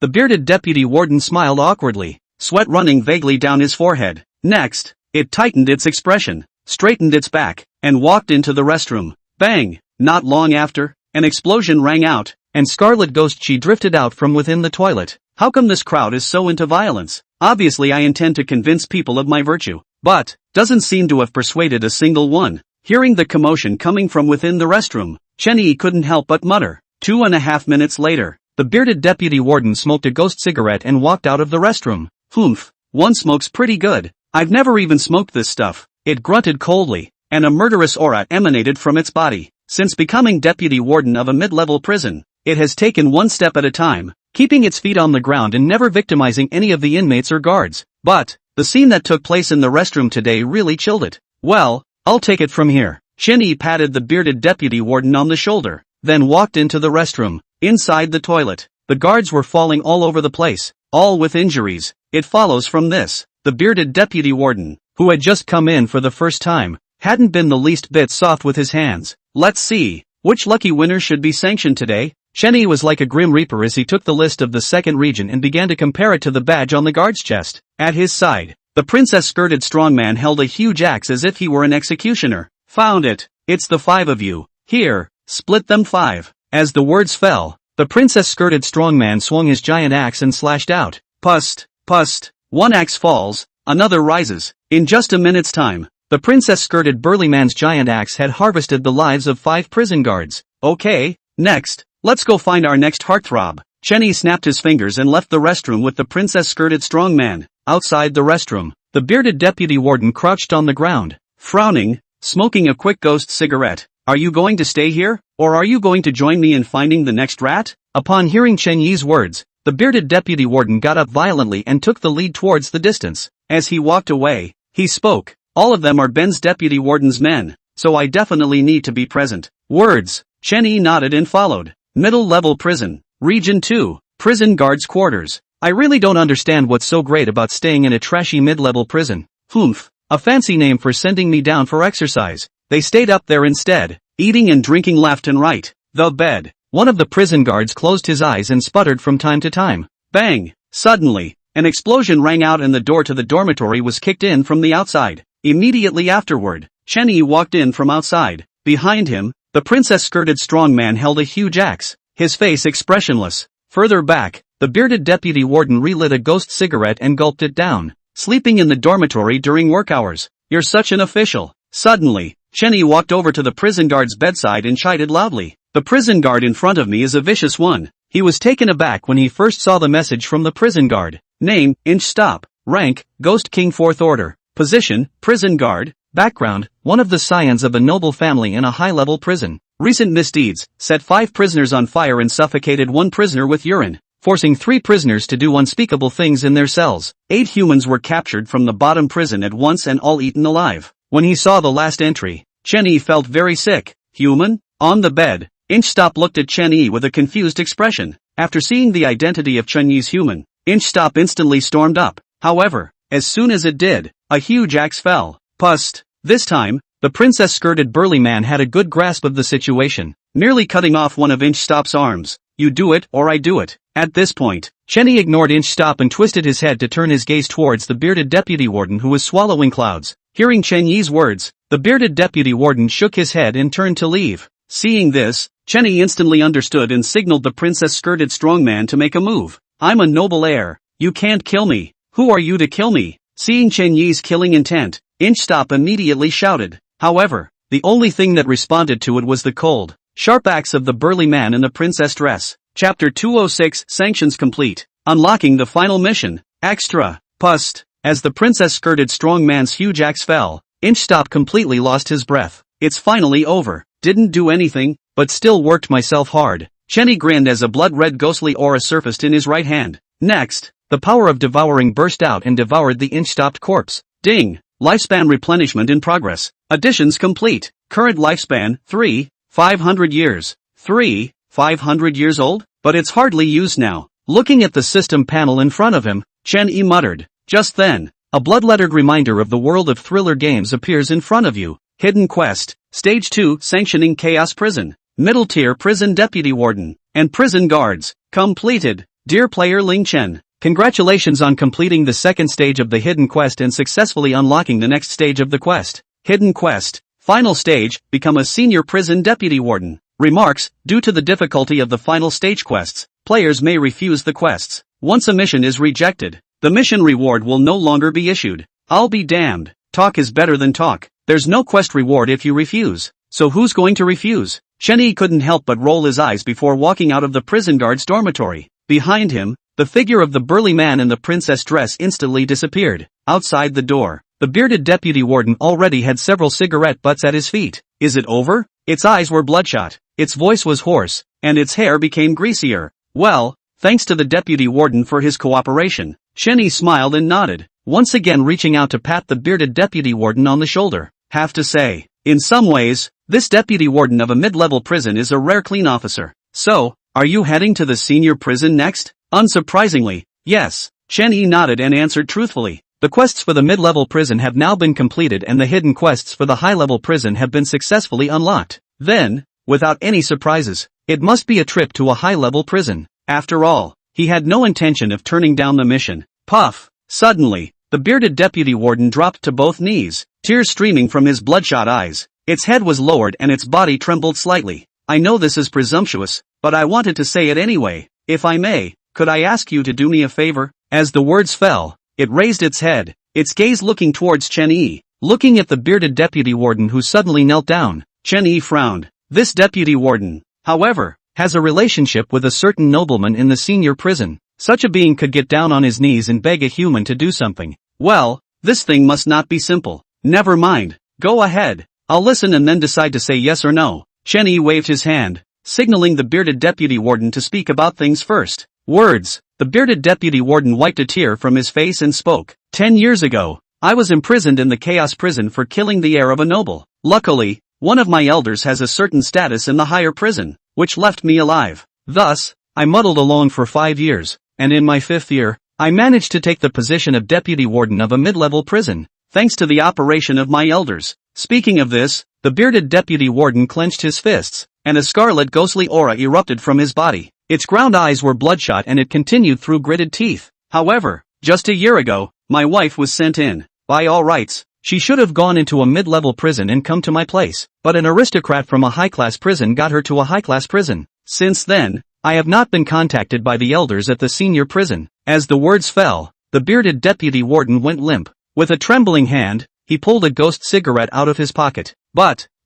The bearded deputy warden smiled awkwardly, sweat running vaguely down his forehead. Next, it tightened its expression, straightened its back, and walked into the restroom. Bang! Not long after, an explosion rang out, and Scarlet Ghost Chi drifted out from within the toilet. How come this crowd is so into violence? Obviously I intend to convince people of my virtue, but doesn't seem to have persuaded a single one. Hearing the commotion coming from within the restroom, Chen Yi couldn't help but mutter. 2.5 minutes later, the bearded deputy warden smoked a ghost cigarette and walked out of the restroom. Humph, one smokes pretty good. I've never even smoked this stuff. It grunted coldly, and a murderous aura emanated from its body. Since becoming deputy warden of a mid-level prison, it has taken one step at a time, keeping its feet on the ground and never victimizing any of the inmates or guards. But the scene that took place in the restroom today really chilled it. Well, I'll take it from here. Chen Yi patted the bearded deputy warden on the shoulder, then walked into the restroom. Inside the toilet, the guards were falling all over the place, all with injuries. It follows from this, the bearded deputy warden, who had just come in for the first time, hadn't been the least bit soft with his hands. Let's see, which lucky winner should be sanctioned today? Chen Yi was like a grim reaper as he took the list of the second region and began to compare it to the badge on the guard's chest. At his side, the princess-skirted strongman held a huge axe as if he were an executioner. Found it. It's the 5 of you. Here, split them 5. As the words fell, the princess-skirted strongman swung his giant axe and slashed out. Pust, pust. One axe falls, another rises. In just a minute's time, the princess-skirted burly man's giant axe had harvested the lives of 5 prison guards. Okay, next, let's go find our next heartthrob. Chen Yi snapped his fingers and left the restroom with the princess-skirted strongman. Outside the restroom, the bearded deputy warden crouched on the ground, frowning, smoking a quick ghost cigarette. Are you going to stay here, or are you going to join me in finding the next rat? Upon hearing Chen Yi's words, the bearded deputy warden got up violently and took the lead towards the distance. As he walked away, he spoke. All of them are Ben's deputy warden's men, so I definitely need to be present. Words. Chen Yi nodded and followed. Middle-level prison. Region 2. Prison guards' quarters. I really don't understand what's so great about staying in a trashy mid-level prison. Humph. A fancy name for sending me down for exercise. They stayed up there instead, eating and drinking left and right. The bed. One of the prison guards closed his eyes and sputtered from time to time. Bang! Suddenly, an explosion rang out and the door to the dormitory was kicked in from the outside. Immediately afterward, Chen Yi walked in from outside. Behind him, the princess-skirted strongman held a huge axe, his face expressionless. Further back, the bearded deputy warden relit a ghost cigarette and gulped it down. Sleeping in the dormitory during work hours. You're such an official. Suddenly, Chen Yi walked over to the prison guard's bedside and chided loudly. The prison guard in front of me is a vicious one. He was taken aback when he first saw the message from the prison guard. Name, Inch Stop. Rank, Ghost King 4th Order. Position, prison guard. Background, one of the scions of a noble family in a high-level prison. Recent misdeeds, set 5 prisoners on fire and suffocated 1 prisoner with urine, forcing 3 prisoners to do unspeakable things in their cells. 8 humans were captured from the bottom prison at once and all eaten alive. When he saw the last entry, Chen Yi felt very sick. Human? On the bed, Inch Stop looked at Chen Yi with a confused expression. After seeing the identity of Chen Yi's human, Inch Stop instantly stormed up. However, as soon as it did, a huge axe fell. Pust. This time, the princess-skirted burly man had a good grasp of the situation, nearly cutting off one of Inch Stop's arms. You do it or I do it. At this point, Chen Yi ignored Inch Stop and twisted his head to turn his gaze towards the bearded deputy warden who was swallowing clouds. Hearing Chen Yi's words, the bearded deputy warden shook his head and turned to leave. Seeing this, Chen Yi instantly understood and signaled the princess-skirted strongman to make a move. I'm a noble heir. You can't kill me. Who are you to kill me? Seeing Chen Yi's killing intent, Inch Stop immediately shouted. However, the only thing that responded to it was the cold, sharp axe of the burly man in the princess dress. Chapter 206 Sanctions complete. Unlocking the final mission. Extra. Pust. As the princess-skirted strongman's huge axe fell, Inch Stop completely lost his breath. It's finally over. Didn't do anything, but still worked myself hard. Chen Yi grinned as a blood-red ghostly aura surfaced in his right hand. Next, the power of devouring burst out and devoured the Inch-Stopped corpse. Ding! Lifespan replenishment in progress. Additions complete. Current lifespan, 500 years. 500 years old? But it's hardly used now. Looking at the system panel in front of him, Chen Yi muttered. Just then, a blood-lettered reminder of the world of thriller games appears in front of you. Hidden Quest. Stage 2 Sanctioning Chaos Prison. Middle Tier Prison Deputy Warden. And Prison Guards. Completed. Dear player Ling Chen, congratulations on completing the second stage of the hidden quest and successfully unlocking the next stage of the quest. Hidden quest. Final stage, become a senior prison deputy warden. Remarks, due to the difficulty of the final stage quests, players may refuse the quests. Once a mission is rejected, the mission reward will no longer be issued. I'll be damned. Talk is better than talk. There's no quest reward if you refuse. So who's going to refuse? Chen-Yi couldn't help but roll his eyes before walking out of the prison guard's dormitory. Behind him, the figure of the burly man in the princess dress instantly disappeared. Outside the door, the bearded deputy warden already had several cigarette butts at his feet. Is it over? Its eyes were bloodshot, its voice was hoarse, and its hair became greasier. Well, thanks to the deputy warden for his cooperation. Chen-Yi smiled and nodded, once again reaching out to pat the bearded deputy warden on the shoulder. Have to say, in some ways, this deputy warden of a mid-level prison is a rare clean officer. So, are you heading to the senior prison next? Unsurprisingly, yes. Chen-Yi nodded and answered truthfully. The quests for the mid-level prison have now been completed and the hidden quests for the high-level prison have been successfully unlocked. Then, without any surprises, it must be a trip to a high-level prison. After all, he had no intention of turning down the mission. Puff! Suddenly, the bearded deputy warden dropped to both knees, tears streaming from his bloodshot eyes. Its head was lowered and its body trembled slightly. I know this is presumptuous, but I wanted to say it anyway. If I may, could I ask you to do me a favor? As the words fell, it raised its head, its gaze looking towards Chen-Yi, looking at the bearded deputy warden who suddenly knelt down. Chen-Yi frowned. This deputy warden, however, has a relationship with a certain nobleman in the senior prison. Such a being could get down on his knees and beg a human to do something. Well, this thing must not be simple. Never mind. Go ahead. I'll listen and then decide to say yes or no. Chen-Yi waved his hand, signaling the bearded deputy warden to speak about things first. Words. The bearded deputy warden wiped a tear from his face and spoke. 10 years ago, I was imprisoned in the chaos prison for killing the heir of a noble. Luckily, one of my elders has a certain status in the higher prison, which left me alive. Thus, I muddled along for 5 years, and in my 5th year, I managed to take the position of deputy warden of a mid-level prison, thanks to the operation of my elders. Speaking of this, the bearded deputy warden clenched his fists, and a scarlet ghostly aura erupted from his body. Its ground eyes were bloodshot and it continued through gritted teeth. However, just a year ago, my wife was sent in. By all rights, she should have gone into a mid-level prison and come to my place, but an aristocrat from a high-class prison got her to a high-class prison. Since then, I have not been contacted by the elders at the senior prison. As the words fell, the bearded deputy warden went limp. With a trembling hand, he pulled a ghost cigarette out of his pocket.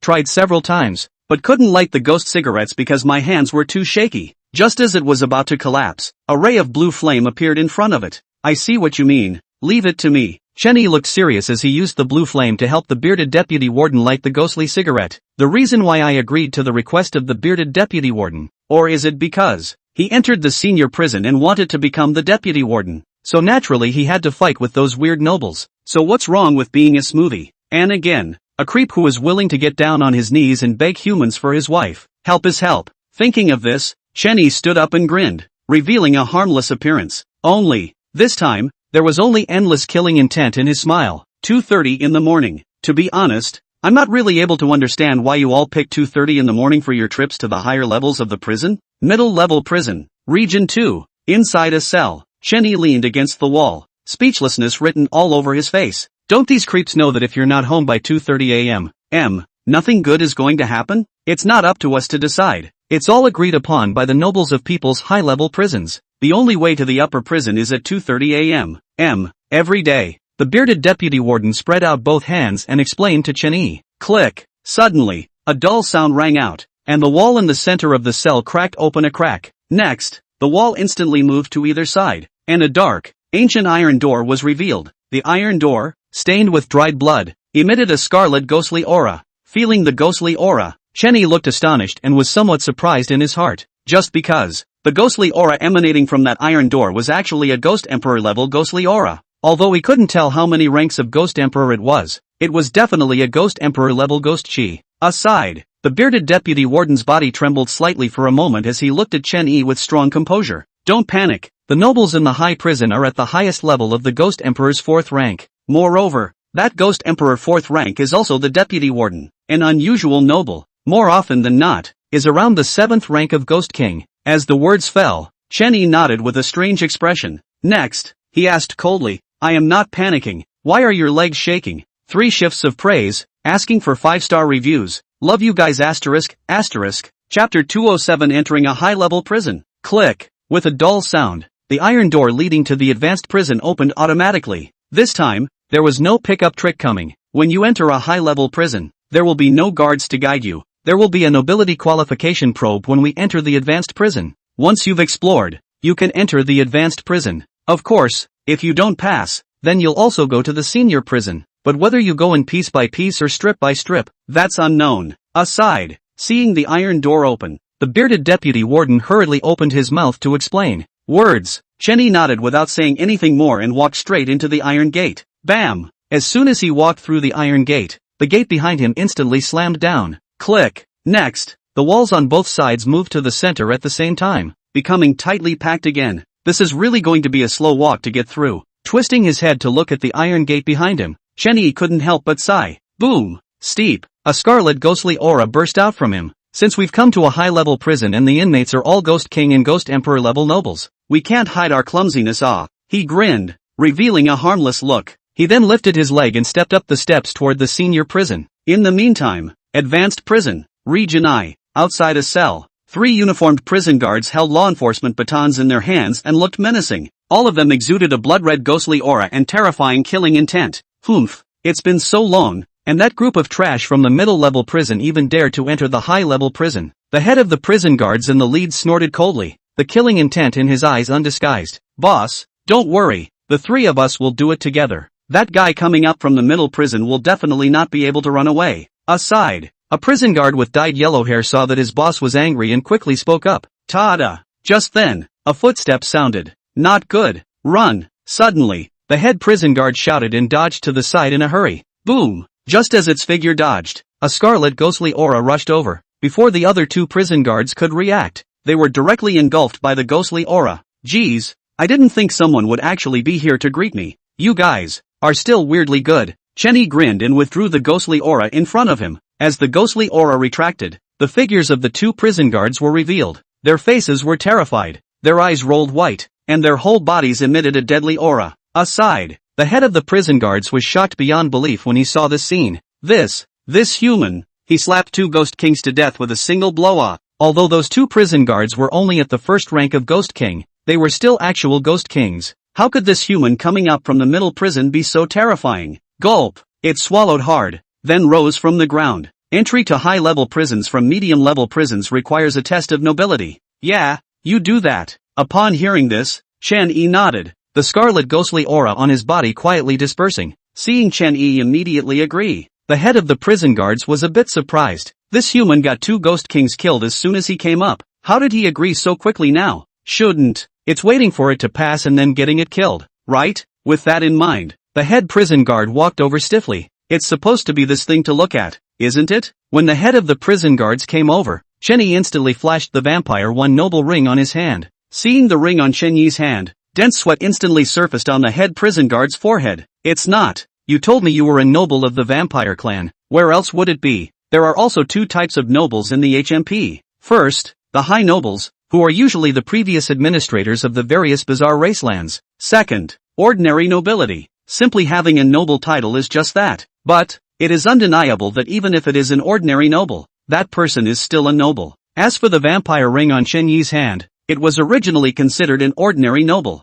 Tried several times, but couldn't light the ghost cigarettes because my hands were too shaky. Just as it was about to collapse, a ray of blue flame appeared in front of it. I see what you mean. Leave it to me. Chen-Yi looked serious as he used the blue flame to help the bearded deputy warden light the ghostly cigarette. The reason why I agreed to the request of the bearded deputy warden, or is it because he entered the senior prison and wanted to become the deputy warden? So naturally he had to fight with those weird nobles. So what's wrong with being a smoothie? And again, a creep who is willing to get down on his knees and beg humans for his wife. Help is help. Thinking of this, Chen-Yi stood up and grinned, revealing a harmless appearance. Only, this time, there was only endless killing intent in his smile. 2:30 in the morning. To be honest, I'm not really able to understand why you all pick 2:30 in the morning for your trips to the higher levels of the prison. Middle level prison. Region 2. Inside a cell. Chen-Yi leaned against the wall, speechlessness written all over his face. Don't these creeps know that if you're not home by 2:30 a.m., nothing good is going to happen? It's not up to us to decide. It's all agreed upon by the nobles of people's high-level prisons. The only way to the upper prison is at 2:30 a.m. Every day. The bearded deputy warden spread out both hands and explained to Chen-Yi. Click. Suddenly, a dull sound rang out, and the wall in the center of the cell cracked open a crack. Next, the wall instantly moved to either side, and a dark, ancient iron door was revealed. The iron door, stained with dried blood, emitted a scarlet ghostly aura. Feeling the ghostly aura, Chen-Yi looked astonished and was somewhat surprised in his heart, just because the ghostly aura emanating from that iron door was actually a Ghost Emperor level ghostly aura. Although he couldn't tell how many ranks of Ghost Emperor it was definitely a Ghost Emperor level ghost chi. Aside, the bearded deputy warden's body trembled slightly for a moment as he looked at Chen-Yi with strong composure. Don't panic, the nobles in the high prison are at the highest level of the Ghost Emperor's 4th rank. Moreover, that Ghost Emperor 4th rank is also the deputy warden. An unusual noble, more often than not, is around the 7th rank of Ghost King. As the words fell, Chen Yi nodded with a strange expression. Next, he asked coldly, I am not panicking. Why are your legs shaking? 3 shifts of praise, asking for 5-star reviews. Love you guys asterisk. Chapter 207 Entering a high-level prison. Click. With a dull sound, the iron door leading to the advanced prison opened automatically. This time, there was no pickup trick coming. When you enter a high-level prison, there will be no guards to guide you. There will be a nobility qualification probe when we enter the advanced prison. Once you've explored, you can enter the advanced prison. Of course, if you don't pass, then you'll also go to the senior prison. But whether you go in piece by piece or strip by strip, that's unknown. Aside, seeing the iron door open, the bearded deputy warden hurriedly opened his mouth to explain. Words. Chen Yi nodded without saying anything more and walked straight into the iron gate. Bam! As soon as he walked through the iron gate, the gate behind him instantly slammed down. Click. Next, the walls on both sides moved to the center at the same time, becoming tightly packed again. This is really going to be a slow walk to get through. Twisting his head to look at the iron gate behind him, Chen Yi couldn't help but sigh. Boom! Steep! A scarlet ghostly aura burst out from him. Since we've come to a high-level prison and the inmates are all Ghost King and Ghost Emperor level nobles, we can't hide our clumsiness. He grinned, revealing a harmless look. He then lifted his leg and stepped up the steps toward the senior prison. In the meantime, advanced prison, Region I, outside a cell, 3 uniformed prison guards held law enforcement batons in their hands and looked menacing. All of them exuded a blood-red ghostly aura and terrifying killing intent. Humph, it's been so long, and that group of trash from the middle-level prison even dared to enter the high-level prison. The head of the prison guards in the lead snorted coldly, the killing intent in his eyes undisguised. Boss, don't worry, the 3 of us will do it together. That guy coming up from the middle prison will definitely not be able to run away. Aside, a prison guard with dyed yellow hair saw that his boss was angry and quickly spoke up. Ta-da! Just then, a footstep sounded. Not good. Run! Suddenly, the head prison guard shouted and dodged to the side in a hurry. Boom! Just as its figure dodged, a scarlet ghostly aura rushed over. Before the other 2 prison guards could react, they were directly engulfed by the ghostly aura. Geez, I didn't think someone would actually be here to greet me. You guys are still weirdly good. Chen Yi grinned and withdrew the ghostly aura in front of him. As the ghostly aura retracted, the figures of the 2 prison guards were revealed. Their faces were terrified, their eyes rolled white, and their whole bodies emitted a deadly aura. Aside, the head of the prison guards was shocked beyond belief when he saw this scene. This human, he slapped 2 Ghost Kings to death with a single blow. Although those 2 prison guards were only at the first rank of Ghost King, they were still actual Ghost Kings. How could this human coming up from the middle prison be so terrifying? Gulp! It swallowed hard, then rose from the ground. Entry to high-level prisons from medium-level prisons requires a test of nobility. Yeah, you do that. Upon hearing this, Chen Yi nodded, the scarlet ghostly aura on his body quietly dispersing. Seeing Chen Yi immediately agree, the head of the prison guards was a bit surprised. This human got 2 Ghost Kings killed as soon as he came up. How did he agree so quickly now? Shouldn't. It's waiting for it to pass and then getting it killed, right? With that in mind, the head prison guard walked over stiffly. It's supposed to be this thing to look at, isn't it? When the head of the prison guards came over, Chen Yi instantly flashed the vampire one noble ring on his hand. Seeing the ring on Chen Yi's hand, dense sweat instantly surfaced on the head prison guard's forehead. It's not. You told me you were a noble of the vampire clan. Where else would it be? There are also 2 types of nobles in the HMP. First, the high nobles, who are usually the previous administrators of the various bizarre racelands. Second, ordinary nobility. Simply having a noble title is just that. But, it is undeniable that even if it is an ordinary noble, that person is still a noble. As for the vampire ring on Chen Yi's hand, it was originally considered an ordinary noble.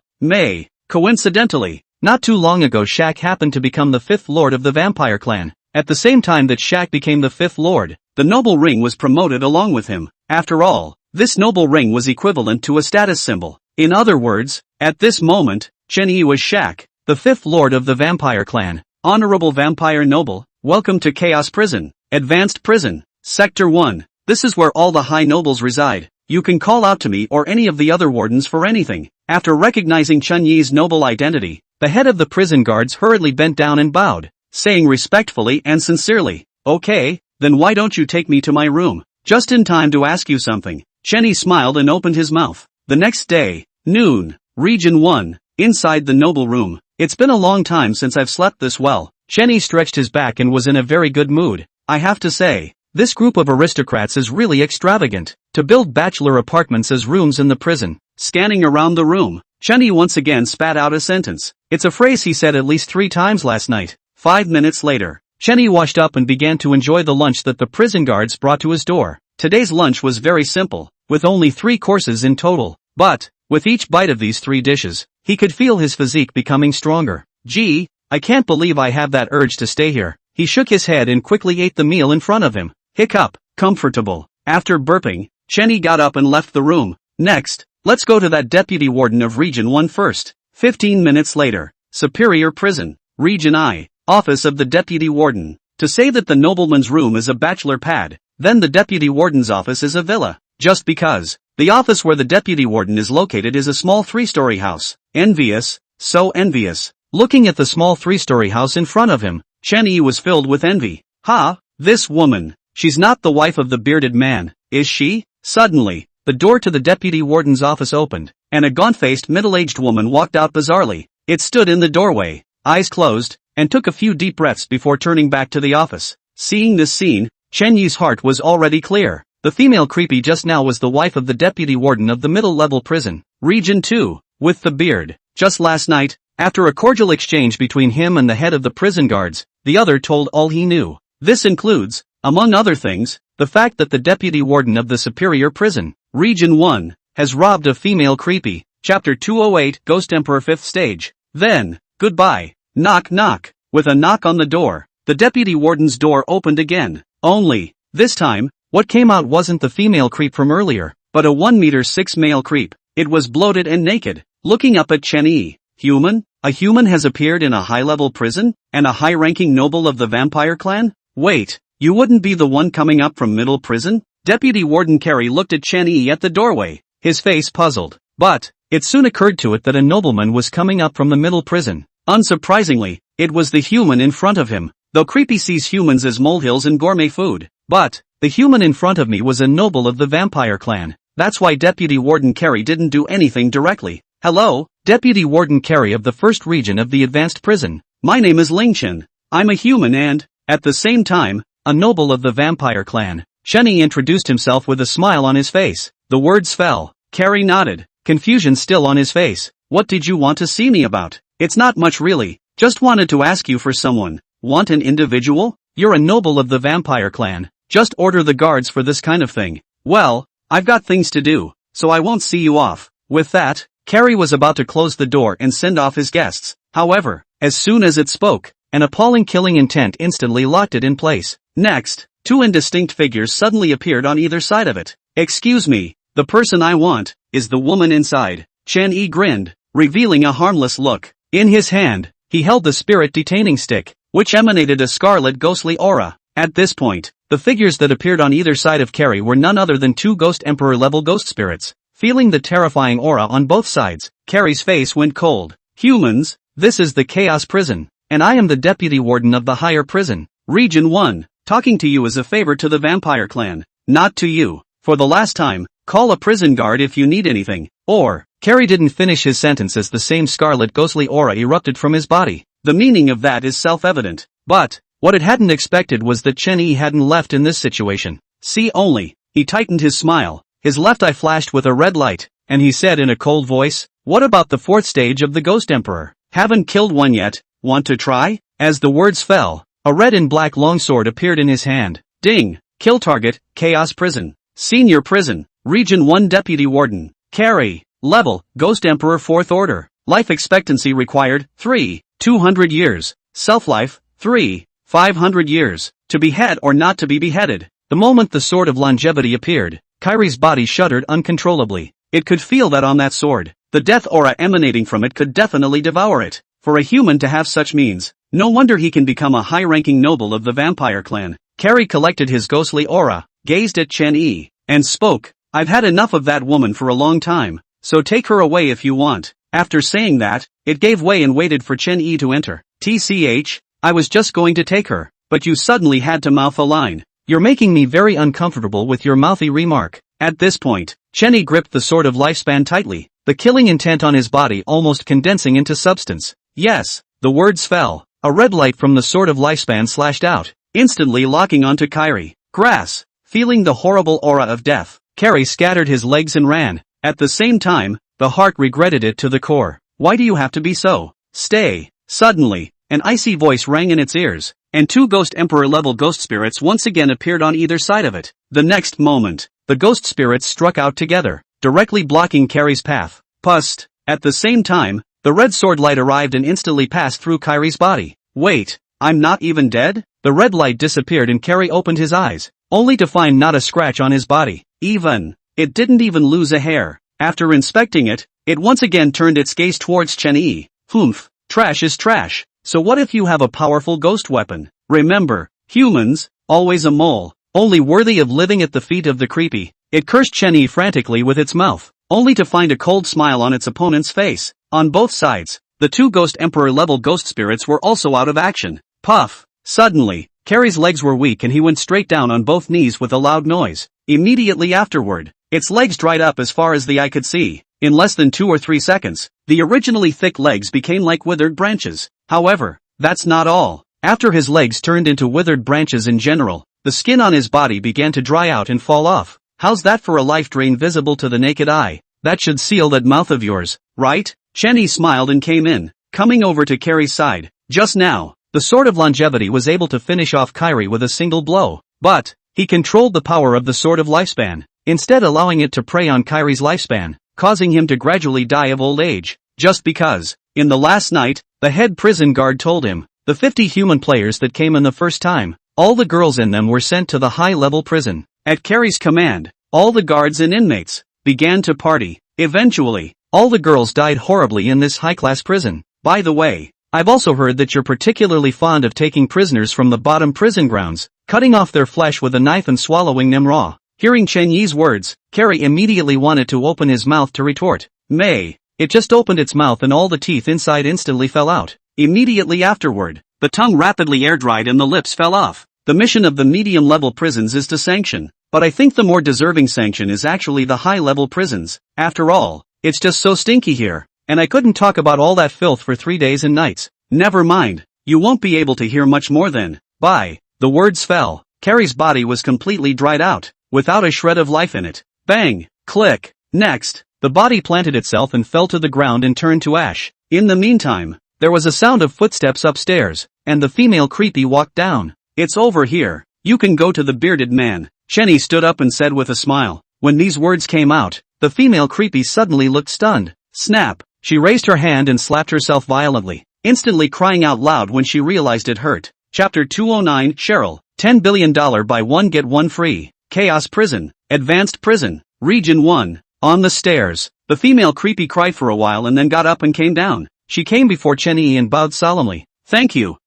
Coincidentally, not too long ago Shaq happened to become the 5th lord of the vampire clan. At the same time that Shaq became the 5th lord, the noble ring was promoted along with him. After all, this noble ring was equivalent to a status symbol. In other words, at this moment, Chen Yi was Shaq, the 5th lord of the vampire clan. Honorable vampire noble, welcome to Chaos Prison, Advanced Prison, Sector 1. This is where all the high nobles reside. You can call out to me or any of the other wardens for anything. After recognizing Chen Yi's noble identity, the head of the prison guards hurriedly bent down and bowed, saying respectfully and sincerely, okay, then why don't you take me to my room? Just in time to ask you something. Chen Yi smiled and opened his mouth. The next day, noon, Region 1, inside the noble room. It's been a long time since I've slept this well. Chen Yi stretched his back and was in a very good mood. I have to say, this group of aristocrats is really extravagant. To build bachelor apartments as rooms in the prison, scanning around the room. Chenny once again spat out a sentence. It's a phrase he said at least 3 times last night. 5 minutes later, Chenny washed up and began to enjoy the lunch that the prison guards brought to his door. Today's lunch was very simple, with only 3 courses in total. But, with each bite of these 3 dishes, he could feel his physique becoming stronger. Gee, I can't believe I have that urge to stay here. He shook his head and quickly ate the meal in front of him. Hiccup, comfortable. After burping, Chenny got up and left the room. Next, let's go to that deputy warden of Region 1 first. 15 minutes later, Superior Prison, Region I, Office of the Deputy Warden. To say that the nobleman's room is a bachelor pad, then the deputy warden's office is a villa. Just because. The office where the deputy warden is located is a small 3-story house. Envious, so envious. Looking at the small 3-story house in front of him, Chenny was filled with envy. Ha, this woman. She's not the wife of the bearded man, is she? Suddenly, the door to the deputy warden's office opened, and a gaunt-faced middle-aged woman walked out bizarrely. It stood in the doorway, eyes closed, and took a few deep breaths before turning back to the office. Seeing this scene, Chenyi's heart was already clear. The female creepy just now was the wife of the deputy warden of the middle-level prison, Region 2, with the beard. Just last night, after a cordial exchange between him and the head of the prison guards, the other told all he knew. This includes, among other things, the fact that the deputy warden of the superior prison, Region 1, has robbed a female creepy. Chapter 208, Ghost Emperor 5th Stage. Then, goodbye. Knock knock. With a knock on the door, the deputy warden's door opened again. Only, this time, what came out wasn't the female creep from earlier, but a 1-meter-6 male creep. It was bloated and naked, looking up at Chenyi. Human? A human has appeared in a high-level prison? And a high-ranking noble of the vampire clan? Wait, you wouldn't be the one coming up from middle prison? Deputy Warden Carey looked at Chenyi at the doorway, his face puzzled. But, it soon occurred to it that a nobleman was coming up from the middle prison. Unsurprisingly, it was the human in front of him, though creepy sees humans as molehills and gourmet food. But, the human in front of me was a noble of the vampire clan. That's why Deputy Warden Carey didn't do anything directly. Hello, Deputy Warden Carey of the 1st Region of the Advanced Prison. My name is Lingchen. I'm a human and, at the same time, a noble of the vampire clan. Chenyi introduced himself with a smile on his face. The words fell. Carey nodded, confusion still on his face. What did you want to see me about? It's not much really, just wanted to ask you for someone. Want an individual? You're a noble of the vampire clan. Just order the guards for this kind of thing. Well, I've got things to do, so I won't see you off. With that, Carey was about to close the door and send off his guests. However, as soon as it spoke, an appalling killing intent instantly locked it in place. Next, 2 indistinct figures suddenly appeared on either side of it. Excuse me, the person I want is the woman inside. Chenyi grinned, revealing a harmless look. In his hand, he held the spirit detaining stick, which emanated a scarlet ghostly aura. At this point, the figures that appeared on either side of Carey were none other than 2 Ghost Emperor-level ghost spirits. Feeling the terrifying aura on both sides, Carey's face went cold. Humans, this is the Chaos Prison, and I am the Deputy Warden of the Higher Prison, Region 1. Talking to you is a favor to the vampire clan, not to you. For the last time, call a prison guard if you need anything. Or, Carey didn't finish his sentence as the same scarlet ghostly aura erupted from his body. The meaning of that is self-evident. But, what it hadn't expected was that Chenyi hadn't left in this situation. See only, he tightened his smile, his left eye flashed with a red light, and he said in a cold voice, what about the 4th stage of the Ghost Emperor? Haven't killed one yet, want to try? As the words fell, a red and black longsword appeared in his hand. Ding! Kill target, Chaos Prison. Senior Prison, Region 1 Deputy Warden, Carey. Level, Ghost Emperor 4th Order. Life expectancy required, 3, 200 years. Self-life, 3, 500 years. To behead or not to be beheaded. The moment the sword of longevity appeared, Carey's body shuddered uncontrollably. It could feel that on that sword, the death aura emanating from it could definitely devour it. For a human to have such means, no wonder he can become a high-ranking noble of the vampire clan. Carey collected his ghostly aura, gazed at Chenyi, and spoke. I've had enough of that woman for a long time, so take her away if you want. After saying that, it gave way and waited for Chenyi to enter. TCH, I was just going to take her, but you suddenly had to mouth a line. You're making me very uncomfortable with your mouthy remark. At this point, Chenyi gripped the sword of lifespan tightly, the killing intent on his body almost condensing into substance. Yes, the words fell. A red light from the sword of lifespan slashed out, instantly locking onto Carey. Grass. Feeling the horrible aura of death, Carey scattered his legs and ran. At the same time, The heart regretted it to the core. Why do you have to be so? Stay. Suddenly, an icy voice rang in its ears, and two Ghost Emperor-level ghost spirits once again appeared on either side of it. The next moment, the ghost spirits struck out together, directly blocking Carrie's path. Pust! At the same time, the red sword light arrived and instantly passed through Kyrie's body. Wait, I'm not even dead? The red light disappeared and Carrie opened his eyes, only to find not a scratch on his body. It didn't even lose a hair. After inspecting it, it once again turned its gaze towards Chen-Yi. Humph, trash is trash. So what if you have a powerful ghost weapon? Remember, humans, always a mole, only worthy of living at the feet of the creepy. It cursed Chen-Yi frantically with its mouth, only to find a cold smile on its opponent's face. On both sides, the two Ghost Emperor-level ghost spirits were also out of action. Puff! Suddenly, Carrie's legs were weak and he went straight down on both knees with a loud noise. Immediately afterward, its legs dried up as far as the eye could see. In less than 2 or 3 seconds, the originally thick legs became like withered branches. However, that's not all. After his legs turned into withered branches in general, the skin on his body began to dry out and fall off. How's that for a life drain visible to the naked eye? That should seal that mouth of yours, right? Chen-Yi smiled and came in, coming over to Carrie's side. Just now, the Sword of Longevity was able to finish off Kyrie with a single blow. But, he controlled the power of the Sword of Lifespan, instead allowing it to prey on Kyrie's lifespan, causing him to gradually die of old age. Just because, in the last night, the head prison guard told him, the 50 human players that came in the first time, all the girls in them were sent to the high-level prison. At Carrie's command, all the guards and inmates began to party. Eventually, all the girls died horribly in this high-class prison. By the way, I've also heard that you're particularly fond of taking prisoners from the bottom prison grounds, cutting off their flesh with a knife and swallowing them raw. Hearing Chen-Yi's words, Carrie immediately wanted to open his mouth to retort. It just opened its mouth and all the teeth inside instantly fell out. Immediately afterward, the tongue rapidly air-dried and the lips fell off. The mission of the medium-level prisons is to sanction, but I think the more deserving sanction is actually the high-level prisons. After all, it's just so stinky here, and I couldn't talk about all that filth for 3 days and nights. Never mind, you won't be able to hear much more then. Bye. The words fell. Carrie's body was completely dried out, without a shred of life in it. Bang! Click! Next, the body planted itself and fell to the ground and turned to ash. In the meantime, there was a sound of footsteps upstairs, and the female creepy walked down. It's over here. You can go to the bearded man. Chen-Yi stood up and said with a smile. When these words came out, the female creepy suddenly looked stunned. Snap! She raised her hand and slapped herself violently, instantly crying out loud when she realized it hurt. Chapter 209 Cheryl, $10 billion buy one get one free. Chaos Prison, Advanced Prison, Region 1. On the stairs, the female creepy cried for a while and then got up and came down. She came before Chen-Yi and bowed solemnly. Thank you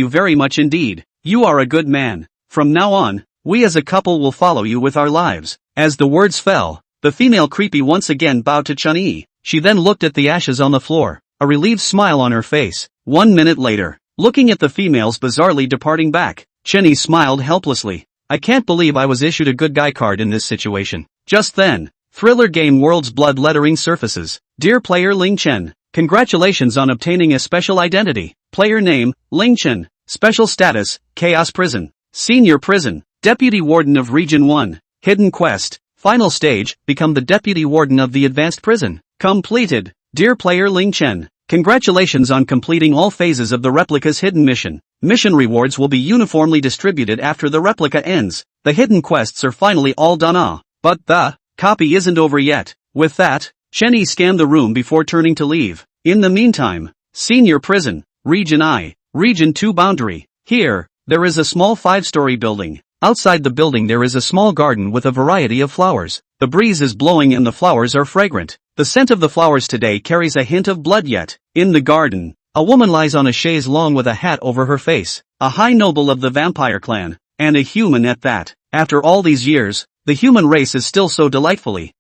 very much indeed. You are a good man. From now on, we as a couple will follow you with our lives. As the words fell, the female creepy once again bowed to Chen-Yi. She then looked at the ashes on the floor, a relieved smile on her face. 1 minute later, looking at the females bizarrely departing back, Chen-Yi smiled helplessly. I can't believe I was issued a good guy card in this situation. Just then, Thriller Game World's blood lettering surfaces. Dear player Ling Chen, congratulations on obtaining a special identity. Player name, Ling Chen. Special status, Chaos Prison. Senior Prison. Deputy Warden of Region 1. Hidden Quest. Final stage, become the Deputy Warden of the Advanced Prison. Completed. Dear player Ling Chen, congratulations on completing all phases of the replica's hidden mission. Mission rewards will be uniformly distributed after the replica ends. The hidden quests are finally all done. But the copy isn't over yet. With that, Chen-Yi scanned the room before turning to leave. In the meantime, Senior Prison, Region I, Region 2 boundary. Here, there is a small 5-story building. Outside the building there is a small garden with a variety of flowers. The breeze is blowing and the flowers are fragrant. The scent of the flowers today carries a hint of blood yet. In the garden, a woman lies on a chaise longue with a hat over her face. A high noble of the vampire clan, and a human at that. After all these years, the human race is still so delightfully,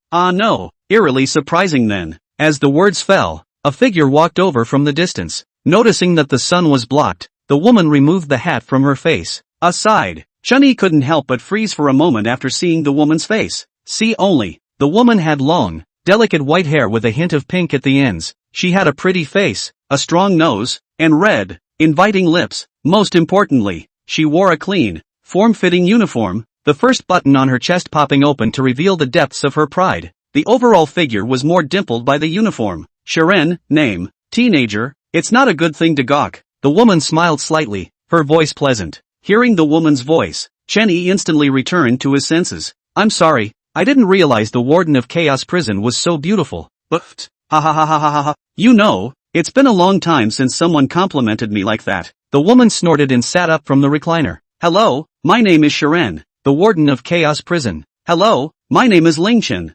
eerily surprising then. As the words fell, a figure walked over from the distance. Noticing that the sun was blocked, the woman removed the hat from her face. Aside, Chen-Yi couldn't help but freeze for a moment after seeing the woman's face. See only, the woman had long, delicate white hair with a hint of pink at the ends. She had a pretty face, a strong nose, and red, inviting lips. Most importantly, she wore a clean, form-fitting uniform, the first button on her chest popping open to reveal the depths of her pride. The overall figure was more dimpled by the uniform. Sharon, name, teenager, it's not a good thing to gawk. The woman smiled slightly, her voice pleasant. Hearing the woman's voice, Chen-Yi instantly returned to his senses. I'm sorry, I didn't realize the warden of Chaos Prison was so beautiful. But, ha ha ha ha ha ha. You know, it's been a long time since someone complimented me like that. The woman snorted and sat up from the recliner. Hello, my name is Sharon, the warden of Chaos Prison. Hello, my name is Lingchen.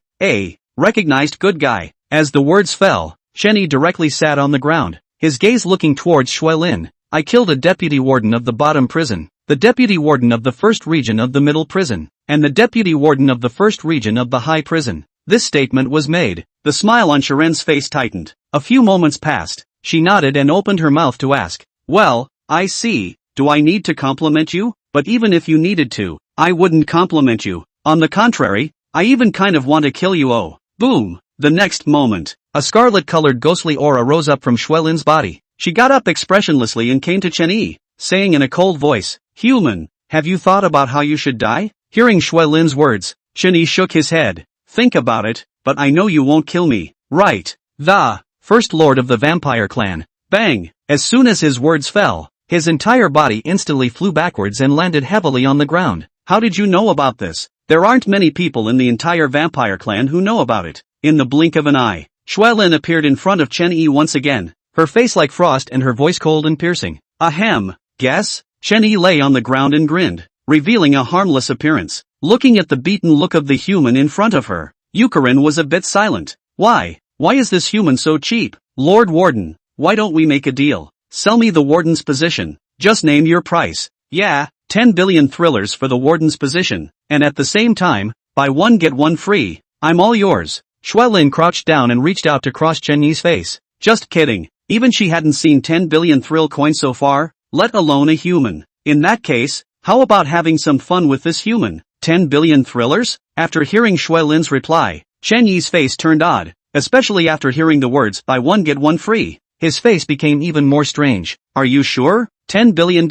Recognized good guy. As the words fell, Chen-Yi directly sat on the ground, his gaze looking towards Shuelin. I killed a deputy warden of the bottom prison, the deputy warden of the first region of the middle prison, and the deputy warden of the first region of the high prison. This statement was made. The smile on Sharon's face tightened. A few moments passed. She nodded and opened her mouth to ask, well, I see, do I need to compliment you? But even if you needed to, I wouldn't compliment you. On the contrary, I even kind of want to kill you. Oh. Boom. The next moment, a scarlet-colored ghostly aura rose up from Shuelin's body. She got up expressionlessly and came to Chen-Yi, saying in a cold voice, human, have you thought about how you should die? Hearing Shuelin's words, Chen-Yi shook his head. Think about it, but I know you won't kill me, right? The First Lord of the Vampire Clan. Bang! As soon as his words fell, his entire body instantly flew backwards and landed heavily on the ground. How did you know about this? There aren't many people in the entire vampire clan who know about it. In the blink of an eye, Shuelin appeared in front of Chen-Yi once again, her face like frost and her voice cold and piercing. Ahem, guess? Chen-Yi lay on the ground and grinned, revealing a harmless appearance. Looking at the beaten look of the human in front of her, Yukarin was a bit silent. Why? Why is this human so cheap? Lord Warden, why don't we make a deal? Sell me the warden's position. Just name your price. Yeah, 10 billion thrillers for the warden's position, and at the same time, buy one get one free. I'm all yours. Shuelin crouched down and reached out to cross Chen-Yi's face. Just kidding. Even she hadn't seen 10 billion thrill coins so far, let alone a human. In that case, how about having some fun with this human? 10 billion thrillers? After hearing Shuelin's reply, Chen-Yi's face turned odd, especially after hearing the words buy one get one free. His face became even more strange. Are you sure? $10 billion.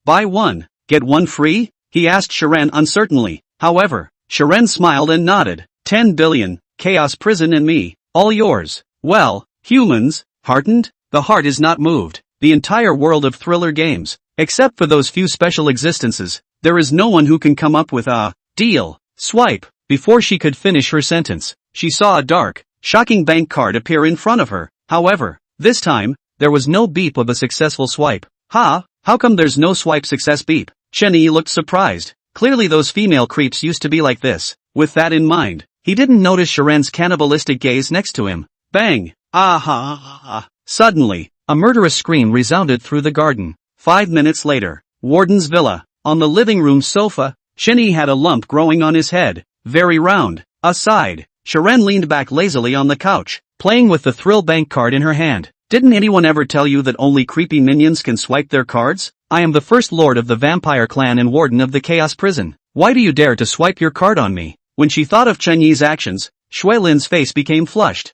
Buy one, get one free? He asked Sharon uncertainly. However, Sharon smiled and nodded. 10 billion, Chaos Prison and me, all yours. Well, humans, heartened? The heart is not moved. The entire world of thriller games, except for those few special existences, there is no one who can come up with a deal. Swipe. Before she could finish her sentence, she saw a dark, shocking bank card appear in front of her. However, this time, there was no beep of a successful swipe. How come there's no swipe success beep? Chen-Yi looked surprised. Clearly those female creeps used to be like this. With that in mind, he didn't notice Sharon's cannibalistic gaze next to him. Bang! Ah! Suddenly, a murderous scream resounded through the garden. 5 minutes later, Warden's villa. On the living room sofa, Chen-Yi had a lump growing on his head, very round. Aside, Sharon leaned back lazily on the couch, playing with the thrill bank card in her hand. Didn't anyone ever tell you that only creepy minions can swipe their cards? I am the first lord of the vampire clan and warden of the chaos prison. Why do you dare to swipe your card on me? When she thought of Chen-Yi's actions, Shuelin's face became flushed.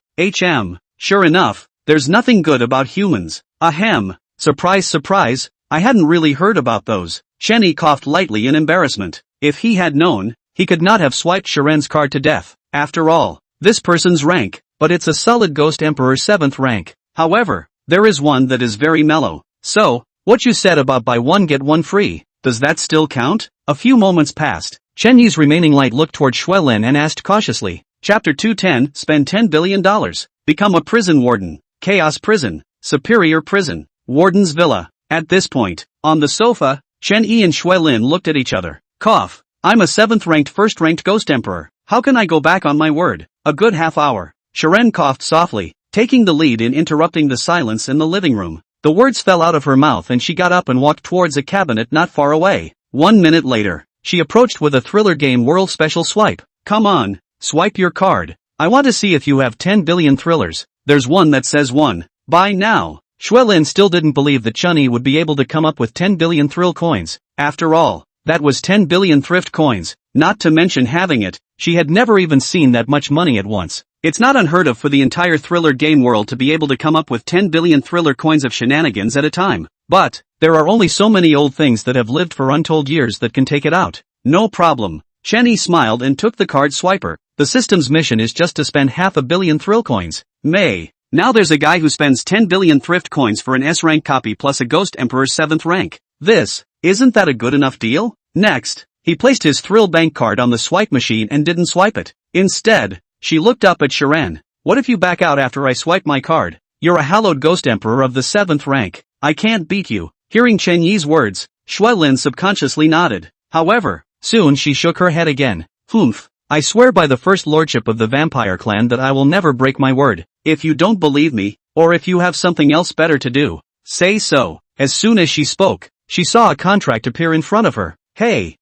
Sure enough, there's nothing good about humans. Ahem. Surprise surprise, I hadn't really heard about those. Chen-Yi coughed lightly in embarrassment. If he had known, he could not have swiped Sharon's card to death. After all, this person's rank, but it's a solid Ghost Emperor 7th rank. However, there is one that is very mellow. So, what you said about buy one get one free, does that still count? A few moments passed. Chen-Yi's remaining light looked toward Shuelin and asked cautiously. Chapter 210, spend $10 billion. Become a prison warden. Chaos prison. Superior prison. Warden's villa. At this point, on the sofa, Chen-Yi and Shuelin looked at each other. Cough. I'm a 7th ranked first ranked Ghost Emperor. How can I go back on my word? A good half hour. Sharon coughed softly, taking the lead in interrupting the silence in the living room. The words fell out of her mouth and she got up and walked towards a cabinet not far away. 1 minute later, she approached with a thriller game world special swipe. Come on, swipe your card. I want to see if you have 10 billion thrillers. There's one that says one. Buy now. Shuelin still didn't believe that Chen-Yi would be able to come up with 10 billion thrill coins. After all, that was 10 billion thrift coins, not to mention having it. She had never even seen that much money at once. It's not unheard of for the entire thriller game world to be able to come up with 10 billion thriller coins of shenanigans at a time. But, there are only so many old things that have lived for untold years that can take it out. No problem. Chen-Yi smiled and took the card swiper. The system's mission is just to spend 500 million thrill coins. Now there's a guy who spends 10 billion thrift coins for an S-rank copy plus a Ghost Emperor 7th rank. Isn't that a good enough deal? Next, he placed his thrill bank card on the swipe machine and didn't swipe it. Instead, she looked up at Sharon. What if you back out after I swipe my card? You're a hallowed Ghost Emperor of the 7th rank. I can't beat you. Hearing Chen Yi's words, Shuelin subconsciously nodded. However, soon she shook her head again. I swear by the first lordship of the vampire clan that I will never break my word. If you don't believe me, or if you have something else better to do, say so. As soon as she spoke, she saw a contract appear in front of her. Hey,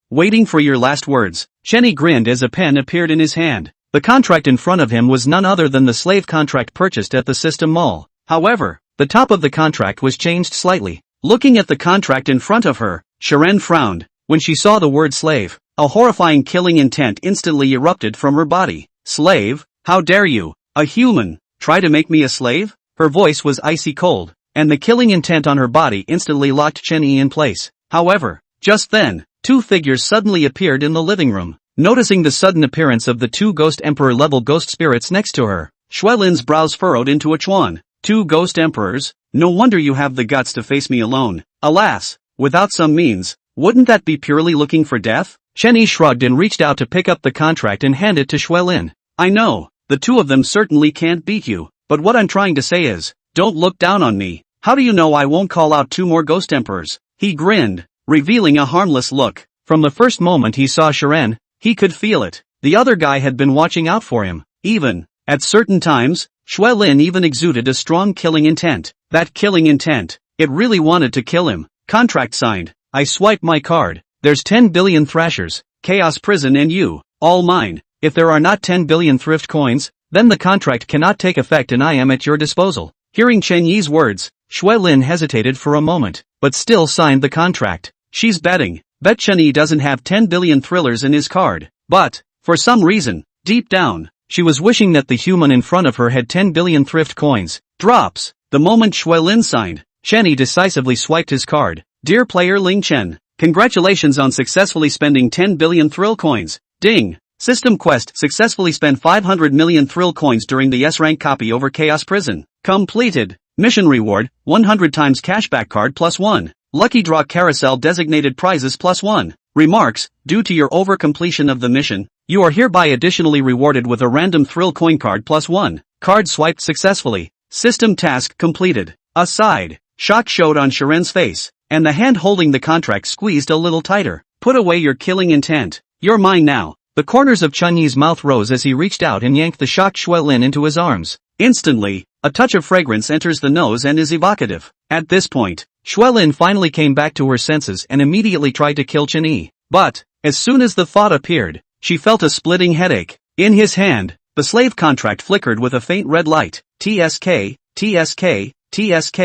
waiting for your last words. Chenny grinned as a pen appeared in his hand. The contract in front of him was none other than the slave contract purchased at the System Mall. However, the top of the contract was changed slightly. Looking at the contract in front of her, Sharon frowned. When she saw the word slave, a horrifying killing intent instantly erupted from her body. Slave? How dare you, a human, try to make me a slave? Her voice was icy cold, and the killing intent on her body instantly locked Chenny in place. However, just then, two figures suddenly appeared in the living room. Noticing the sudden appearance of the two Ghost Emperor-level ghost spirits next to her, Shuelin's brows furrowed into a chuan. 2 Ghost Emperors? No wonder you have the guts to face me alone. Alas, without some means, wouldn't that be purely looking for death? Chenny shrugged and reached out to pick up the contract and hand it to Shuelin. I know, the two of them certainly can't beat you, but what I'm trying to say is, don't look down on me. How do you know I won't call out 2 more Ghost Emperors? He grinned, revealing a harmless look. From the first moment he saw Sharon, he could feel it. The other guy had been watching out for him. Even, at certain times, Shuelin even exuded a strong killing intent. That killing intent, it really wanted to kill him. Contract signed. I swipe my card. There's 10 billion thrashers, chaos prison and you, all mine. If there are not 10 billion thrift coins, then the contract cannot take effect and I am at your disposal. Hearing Chen Yi's words, Shuelin hesitated for a moment, but still signed the contract. She's betting. Bet Chen Yi doesn't have 10 billion thrillers in his card. But, for some reason, deep down, she was wishing that the human in front of her had 10 billion thrift coins. Drops. The moment Shuelin signed, Chen Yi decisively swiped his card. Dear player Ling Chen, congratulations on successfully spending 10 billion thrill coins. Ding! System quest successfully spent 500 million thrill coins during the S-rank copy over Chaos Prison. Completed. Mission reward, 100 times cashback card plus 1. Lucky draw carousel designated prizes plus 1. Remarks, due to your over-completion of the mission, you are hereby additionally rewarded with a random thrill coin card plus 1. Card swiped successfully. System task completed. Aside, shock showed on Sharen's face, and the hand holding the contract squeezed a little tighter. Put away your killing intent. You're mine now. The corners of Chen Yi's mouth rose as he reached out and yanked the shocked Shuelin into his arms. Instantly, a touch of fragrance enters the nose and is evocative. At this point, Shuelin finally came back to her senses and immediately tried to kill Chen Yi. But, as soon as the thought appeared, she felt a splitting headache. In his hand, the slave contract flickered with a faint red light. TSK, TSK, TSK.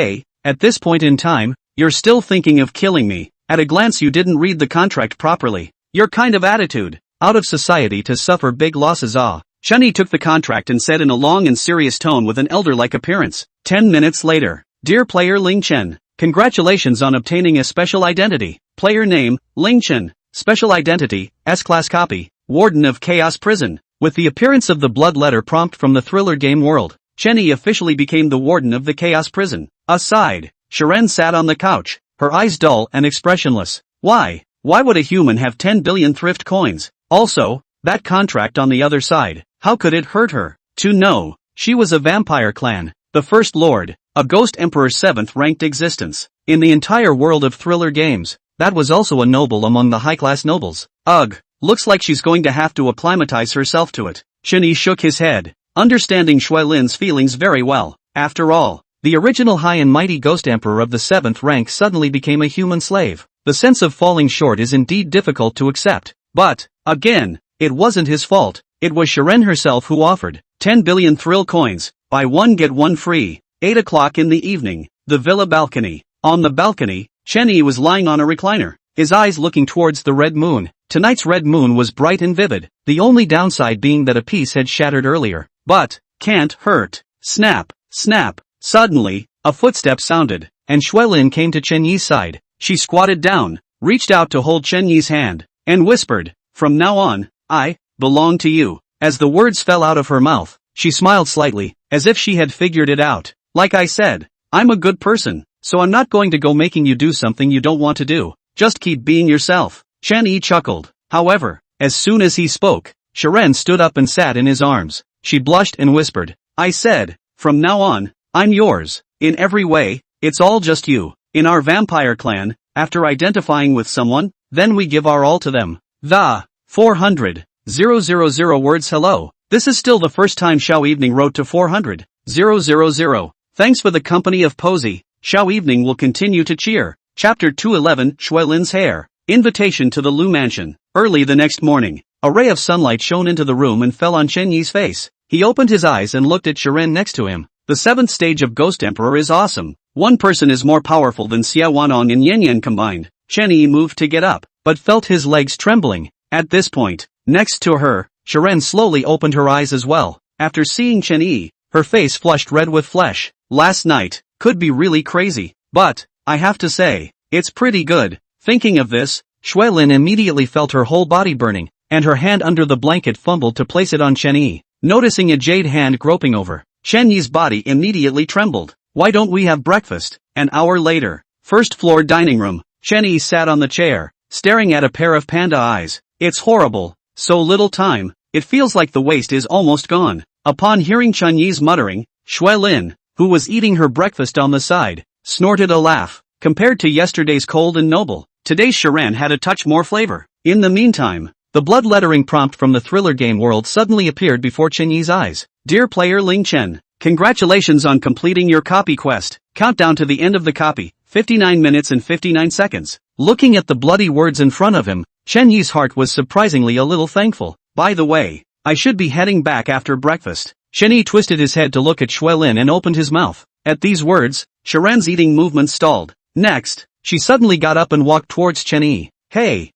At this point in time, you're still thinking of killing me. At a glance you didn't read the contract properly. Your kind of attitude. Out of society to suffer big losses. Chen Yi took the contract and said in a long and serious tone with an elder-like appearance. 10 minutes later. Dear player Ling Chen, congratulations on obtaining a special identity. Player name, Ling Chen. Special identity, S-Class copy, Warden of Chaos Prison. With the appearance of the blood letter prompt from the thriller game world, Chen Yi officially became the Warden of the Chaos Prison. Aside, Sharon sat on the couch, her eyes dull and expressionless. Why would a human have 10 billion thrift coins? Also, that contract on the other side, how could it hurt her? To know, she was a vampire clan, the First Lord, a Ghost Emperor 7th ranked existence. In the entire world of thriller games, that was also a noble among the high-class nobles. Ugh, looks like she's going to have to acclimatize herself to it. Chen Yi shook his head, understanding Shuelin's feelings very well. After all, the original high and mighty Ghost Emperor of the 7th rank suddenly became a human slave. The sense of falling short is indeed difficult to accept. But, again, it wasn't his fault. It was Sharon herself who offered 10 billion thrill coins, buy one get one free. 8 o'clock in the evening, the villa balcony. On the balcony, Chen Yi was lying on a recliner, his eyes looking towards the red moon. Tonight's red moon was bright and vivid, the only downside being that a piece had shattered earlier. But, can't hurt. Snap, snap. Suddenly, a footstep sounded, and Shuelin came to Chen Yi's side. She squatted down, reached out to hold Chen Yi's hand, and whispered, from now on, I belong to you. As the words fell out of her mouth, she smiled slightly, as if she had figured it out. Like I said, I'm a good person, so I'm not going to go making you do something you don't want to do. Just keep being yourself. Chen-yi chuckled. However, as soon as he spoke, Sharon stood up and sat in his arms. She blushed and whispered, I said, from now on, I'm yours. In every way, it's all just you. In our vampire clan, after identifying with someone, then we give our all to them. The 400,000 words. Hello. This is still the first time Xiao Evening wrote to 400,000. Thanks for the company of Posy. Xiao Evening will continue to cheer. Chapter 211, Shui Lin's hair. Invitation to the Lu Mansion. Early the next morning, a ray of sunlight shone into the room and fell on Chen Yi's face. He opened his eyes and looked at Sharon next to him. The 7th stage of Ghost Emperor is awesome. One person is more powerful than Xia Wanong and Yen Yen combined. Chen Yi moved to get up, but felt his legs trembling. At this point, next to her, Sharon slowly opened her eyes as well. After seeing Chen Yi, her face flushed red with flesh. Last night could be really crazy, but I have to say, it's pretty good. Thinking of this, Shui Lin immediately felt her whole body burning, and her hand under the blanket fumbled to place it on Chen Yi. Noticing a jade hand groping over, Chen Yi's body immediately trembled. Why don't we have breakfast? An hour later, first floor dining room. Chen Yi sat on the chair, staring at a pair of panda eyes. It's horrible. So little time. It feels like the waste is almost gone. Upon hearing Chen Yi's muttering, Shui Lin, who was eating her breakfast on the side, snorted a laugh. Compared to yesterday's cold and noble, today's Sharan had a touch more flavor. In the meantime, the blood lettering prompt from the thriller game world suddenly appeared before Chen Yi's eyes. Dear player Ling Chen, congratulations on completing your copy quest. Countdown to the end of the copy, 59 minutes and 59 seconds. Looking at the bloody words in front of him, Chen Yi's heart was surprisingly a little thankful. By the way, I should be heading back after breakfast. Chen Yi twisted his head to look at Shui Lin and opened his mouth. At these words, Sharan's eating movement stalled. Next, she suddenly got up and walked towards Chen Yi. Hey,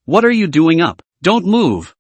what are you doing up? Don't move.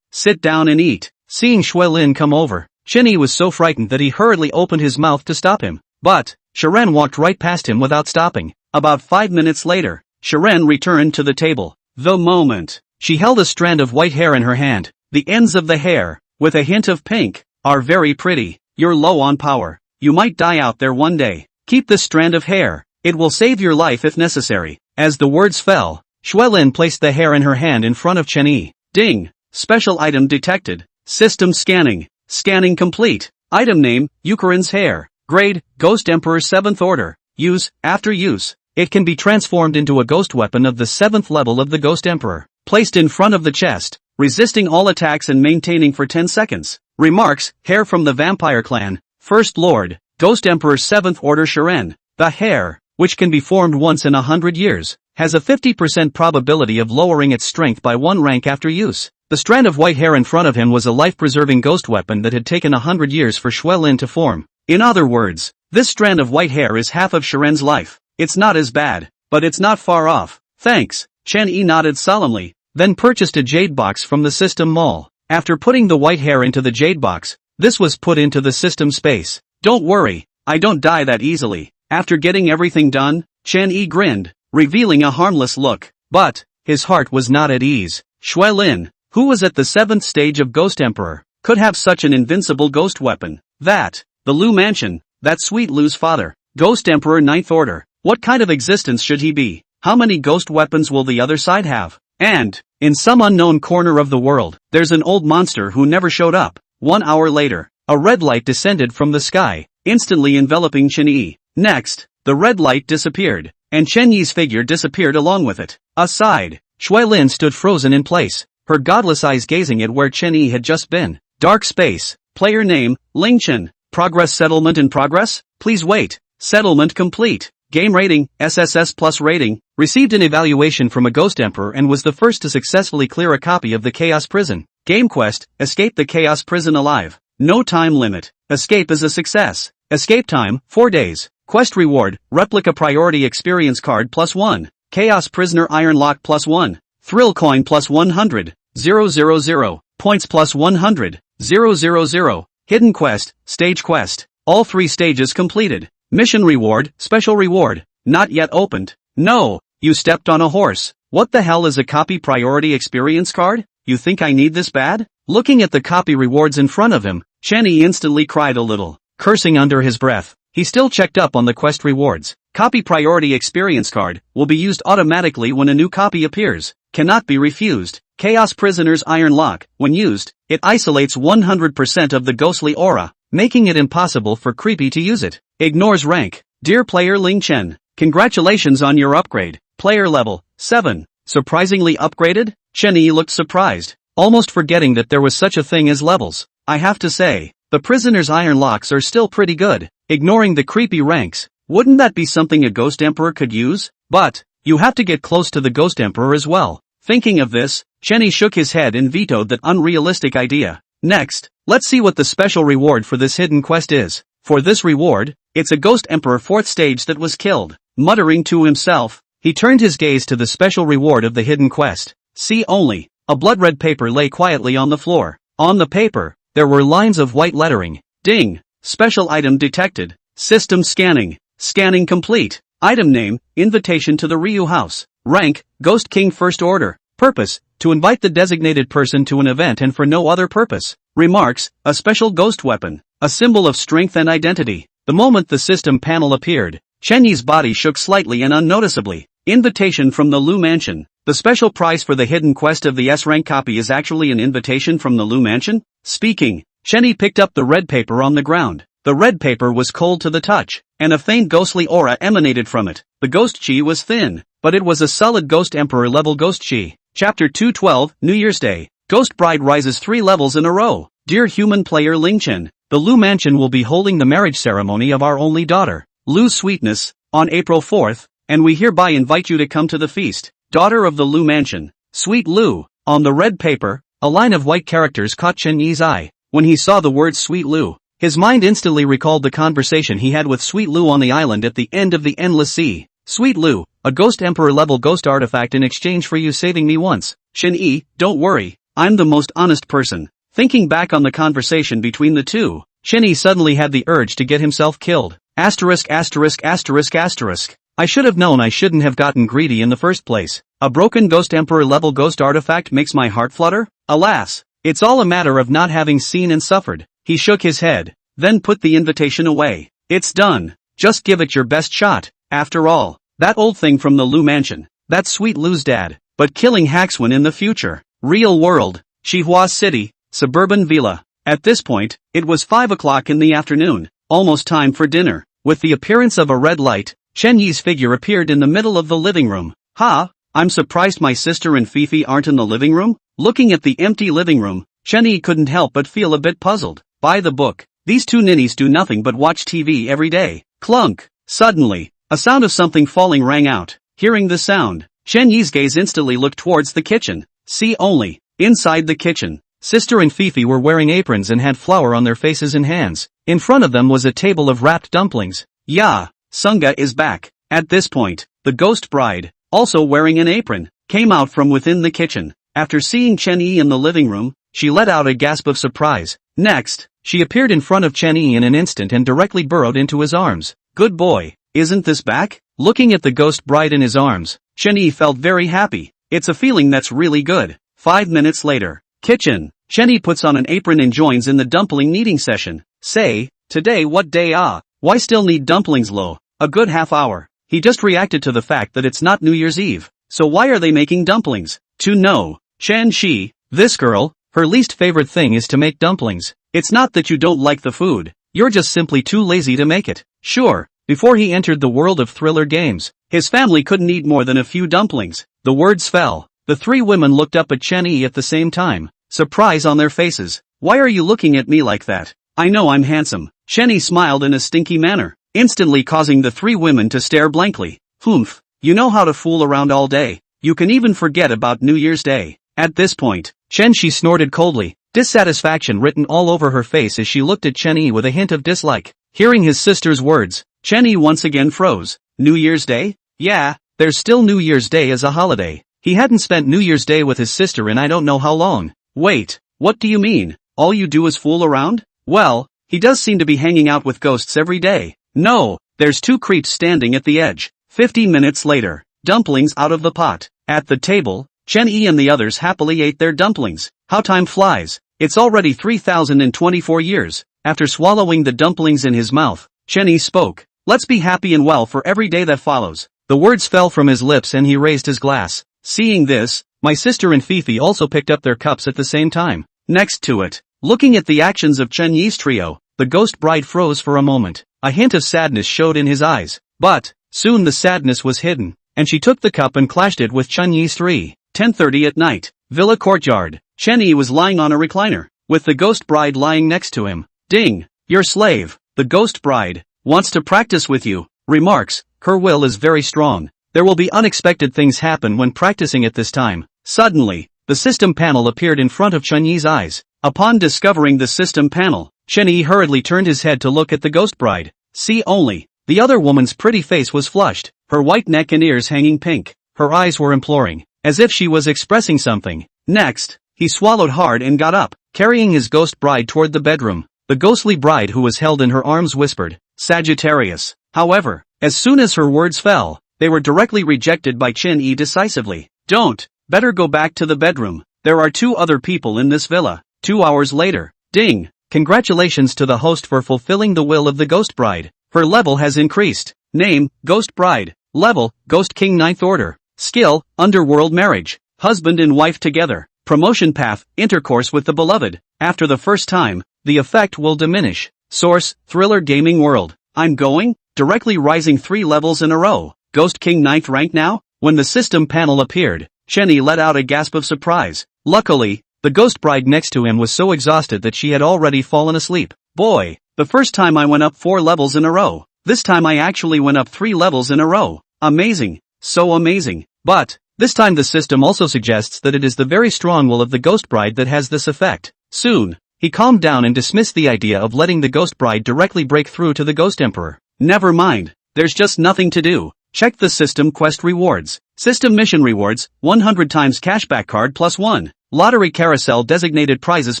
Sit down and eat. Seeing Shui Lin come over, Chen Yi was so frightened that he hurriedly opened his mouth to stop him. But Sharan walked right past him without stopping. About 5 minutes later, Sharan returned to the table. The moment, she held a strand of white hair in her hand. The ends of the hair, with a hint of pink, are very pretty. You're low on power. You might die out there one day. Keep this strand of hair. It will save your life if necessary. As the words fell, Shui Lin placed the hair in her hand in front of Chen Yi. Ding! Special item detected. System scanning. Scanning complete. Item name, Eucharin's hair. Grade, Ghost Emperor 7th Order. Use, after use, it can be transformed into a ghost weapon of the 7th level of the Ghost Emperor. Placed in front of the chest, resisting all attacks and maintaining for 10 seconds. Remarks, hair from the Vampire Clan. First Lord, Ghost Emperor 7th Order Sharan. The hair, which can be formed once in 100 years, has a 50% probability of lowering its strength by 1 rank after use. The strand of white hair in front of him was a life-preserving ghost weapon that had taken 100 years for Shui Lin to form. In other words, this strand of white hair is half of Sharen's life. It's not as bad, but it's not far off. Thanks. Chen Yi nodded solemnly, then purchased a jade box from the system mall. After putting the white hair into the jade box, this was put into the system space. Don't worry, I don't die that easily. After getting everything done, Chen Yi grinned, revealing a harmless look. But his heart was not at ease. Shui Lin, who was at the 7th stage of Ghost Emperor, could have such an invincible ghost weapon. That, the Lu Mansion, that sweet Lu's father, Ghost Emperor 9th Order. What kind of existence should he be? How many ghost weapons will the other side have? And, in some unknown corner of the world, there's an old monster who never showed up. 1 hour later, a red light descended from the sky, instantly enveloping Chen Yi. Next, the red light disappeared, and Chen Yi's figure disappeared along with it. Aside, Shui Lin stood frozen in place, her godless eyes gazing at where Chen Yi had just been. Dark space. Player name, Ling Chen. Progress settlement in progress? Please wait. Settlement complete. Game rating, SSS plus rating. Received an evaluation from a Ghost Emperor and was the first to successfully clear a copy of the Chaos Prison. Game quest, escape the Chaos Prison alive. No time limit. Escape is a success. Escape time, 4 days. Quest reward, replica priority experience card plus 1. Chaos Prisoner Iron Lock plus 1. Thrill coin plus 100. 000. Points plus 100. 000. Hidden quest, stage quest. All 3 stages completed. Mission reward, special reward. Not yet opened. No, You stepped on a horse. What the hell is a copy priority experience card? You think I need this bad? Looking at the copy rewards in front of him, Chenny instantly cried a little, cursing under his breath. He still checked up on the quest rewards. Copy priority experience card will be used automatically when a new copy appears. Cannot be refused. Chaos Prisoner's Iron Lock. When used, it isolates 100% of the ghostly aura, making it impossible for creepy to use it. Ignores rank. Dear player Ling Chen, congratulations on your upgrade. Player level 7. Surprisingly upgraded? Chenny looked surprised, almost forgetting that there was such a thing as levels. I have to say, the prisoner's iron locks are still pretty good. Ignoring the creepy ranks, wouldn't that be something a ghost emperor could use? But you have to get close to the ghost emperor as well. Thinking of this, Chenny shook his head and vetoed that unrealistic idea. Next, let's see what the special reward for this hidden quest is. For this reward, it's a ghost emperor 4th stage that was killed. Muttering to himself, he turned his gaze to the special reward of the hidden quest. See only, a blood-red paper lay quietly on the floor. On the paper, there were lines of white lettering. Ding! Special item detected. System scanning. Scanning complete. Item name, invitation to the Ryu house. Rank, Ghost King First Order. Purpose, to invite the designated person to an event and for no other purpose. Remarks, a special ghost weapon. A symbol of strength and identity. The moment the system panel appeared, Chenyi's body shook slightly and unnoticeably. Invitation from the Lu Mansion. The special prize for the hidden quest of the S-rank copy is actually an invitation from the Lu Mansion? Speaking, Chenny picked up the red paper on the ground. The red paper was cold to the touch, and a faint ghostly aura emanated from it. The ghost chi was thin, but it was a solid Ghost Emperor level ghost chi. Chapter 212, New Year's Day. Ghost Bride rises 3 levels in a row. Dear human player Ling Chen, the Lu Mansion will be holding the marriage ceremony of our only daughter, Lu's Sweetness, on April 4th, and we hereby invite you to come to the feast. Daughter of the Lu Mansion, Sweet Lu. On the red paper, a line of white characters caught Chen Yi's eye. When he saw the word Sweet Lu, his mind instantly recalled the conversation he had with Sweet Lu on the island at the end of the Endless Sea. Sweet Lu, a Ghost Emperor level ghost artifact in exchange for you saving me once. Chen Yi, don't worry, I'm the most honest person. Thinking back on the conversation between the two, Chen Yi suddenly had the urge to get himself killed. Asterisk asterisk asterisk asterisk. I should have known I shouldn't have gotten greedy in the first place. A broken Ghost Emperor level ghost artifact makes my heart flutter? Alas, it's all a matter of not having seen and suffered. He shook his head, then put the invitation away. It's done. Just give it your best shot. After all, that old thing from the Lu Mansion, that's Sweet Lu's dad, but killing Haxwin in the future. Real world, Xihua City, suburban villa. At this point, it was 5 o'clock in the afternoon, almost time for dinner. With the appearance of a red light, Chen Yi's figure appeared in the middle of the living room. Ha! I'm surprised my sister and Fifi aren't in the living room? Looking at the empty living room, Chen Yi couldn't help but feel a bit puzzled. By the book, these two ninnies do nothing but watch TV every day. Clunk! Suddenly, a sound of something falling rang out. Hearing the sound, Chen Yi's gaze instantly looked towards the kitchen. See only, inside the kitchen, Sister and Fifi were wearing aprons and had flour on their faces and hands. In front of them was a table of wrapped dumplings. Yeah, Sunga is back. At this point, the ghost bride, also wearing an apron, came out from within the kitchen. After seeing Chen Yi in the living room, she let out a gasp of surprise. Next, she appeared in front of Chen Yi in an instant and directly burrowed into his arms. Good boy, isn't this back? Looking at the ghost bride in his arms, Chen Yi felt very happy. It's a feeling that's really good. 5 minutes later, kitchen. Chen Yi puts on an apron and joins in the dumpling kneading session. Say, today what day ah? Why still need dumplings lo? A good half hour. He just reacted to the fact that it's not New Year's Eve. So why are they making dumplings? To know, Chen Shi, this girl, her least favorite thing is to make dumplings. It's not that you don't like the food, you're just simply too lazy to make it. Sure, before he entered the world of thriller games, his family couldn't eat more than a few dumplings. The words fell. The 3 women looked up at Chen Yi at the same time, surprise on their faces. Why are you looking at me like that? I know I'm handsome. Chen Yi smiled in a stinky manner, instantly causing the 3 women to stare blankly. Humph, you know how to fool around all day. You can even forget about New Year's Day. At this point, Chen Shi snorted coldly, dissatisfaction written all over her face as she looked at Chen Yi with a hint of dislike. Hearing his sister's words, Chen Yi once again froze. New Year's Day? Yeah, there's still New Year's Day as a holiday. He hadn't spent New Year's Day with his sister in I don't know how long. Wait, what do you mean? All you do is fool around? Well, he does seem to be hanging out with ghosts every day. No, there's 2 creeps standing at the edge. 50 minutes later, dumplings out of the pot. At the table, Chen-Yi and the others happily ate their dumplings. How time flies. It's already 3024 years. After swallowing the dumplings in his mouth, Chen-Yi spoke. Let's be happy and well for every day that follows. The words fell from his lips and he raised his glass. Seeing this, my sister and Fifi also picked up their cups at the same time. Next to it, looking at the actions of Chen-Yi's trio, the ghost bride froze for a moment. A hint of sadness showed in his eyes. But, soon the sadness was hidden, and she took the cup and clashed it with Chen-Yi's 10:30 at night. Villa courtyard. Chen-Yi was lying on a recliner, with the ghost bride lying next to him. Ding! Your slave, the ghost bride, wants to practice with you. Remarks, her will is very strong. There will be unexpected things happen when practicing at this time. Suddenly, the system panel appeared in front of Chen-Yi's eyes. Upon discovering the system panel, Chen-Yi hurriedly turned his head to look at the ghost bride. See only, the other woman's pretty face was flushed, her white neck and ears hanging pink. Her eyes were imploring, as if she was expressing something. Next, he swallowed hard and got up, carrying his ghost bride toward the bedroom. The ghostly bride who was held in her arms whispered, Sagittarius. However, as soon as her words fell, they were directly rejected by Chen-Yi decisively. Don't, better go back to the bedroom. There are 2 other people in this villa. 2 hours later. Ding! Congratulations to the host for fulfilling the will of the ghost bride. Her level has increased. Name, Ghost Bride. Level, Ghost King 9th Order. Skill, Underworld Marriage. Husband and wife together. Promotion path, intercourse with the beloved. After the first time, the effect will diminish. Source, Thriller Gaming World. I'm going, directly rising 3 levels in a row. Ghost King 9th rank now? When the system panel appeared, Chen-Yi let out a gasp of surprise. Luckily, the ghost bride next to him was so exhausted that she had already fallen asleep. Boy, the first time I went up 4 levels in a row. This time I actually went up 3 levels in a row. Amazing. So amazing. But, this time the system also suggests that it is the very strong will of the ghost bride that has this effect. Soon, he calmed down and dismissed the idea of letting the ghost bride directly break through to the ghost emperor. Never mind. There's just nothing to do. Check the system quest rewards. System mission rewards, 100 times cashback card plus 1. Lottery carousel designated prizes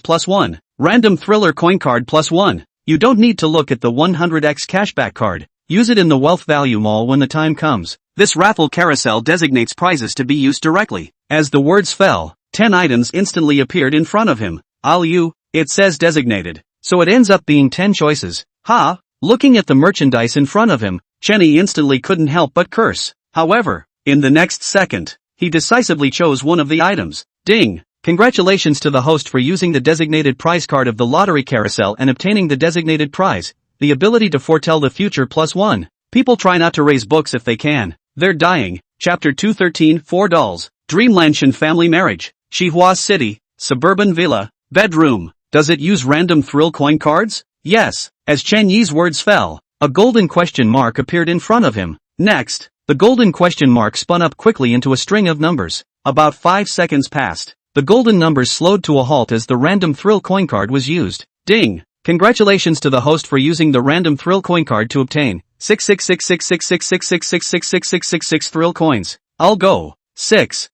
plus 1. Random thriller coin card plus 1. You don't need to look at the 100x cashback card. Use it in the wealth value mall when the time comes. This raffle carousel designates prizes to be used directly. As the words fell, 10 items instantly appeared in front of him. It says designated. So it ends up being 10 choices. Ha! Looking at the merchandise in front of him, Chen-Yi instantly couldn't help but curse. However, in the next second, he decisively chose one of the items. Ding! Congratulations to the host for using the designated prize card of the lottery carousel and obtaining the designated prize, the ability to foretell the future plus 1. People try not to raise books if they can. They're dying. Chapter 213 4 Dolls. Dreamlansion Family Marriage. Shihua City. Suburban Villa. Bedroom. Does it use random thrill coin cards? Yes. As Chen-Yi's words fell, a golden question mark appeared in front of him. Next, the golden question mark spun up quickly into a string of numbers. About 5 seconds passed. The golden numbers slowed to a halt as the random thrill coin card was used. Ding! Congratulations to the host for using the random thrill coin card to obtain 6666666666666 thrill coins. I'll go. 6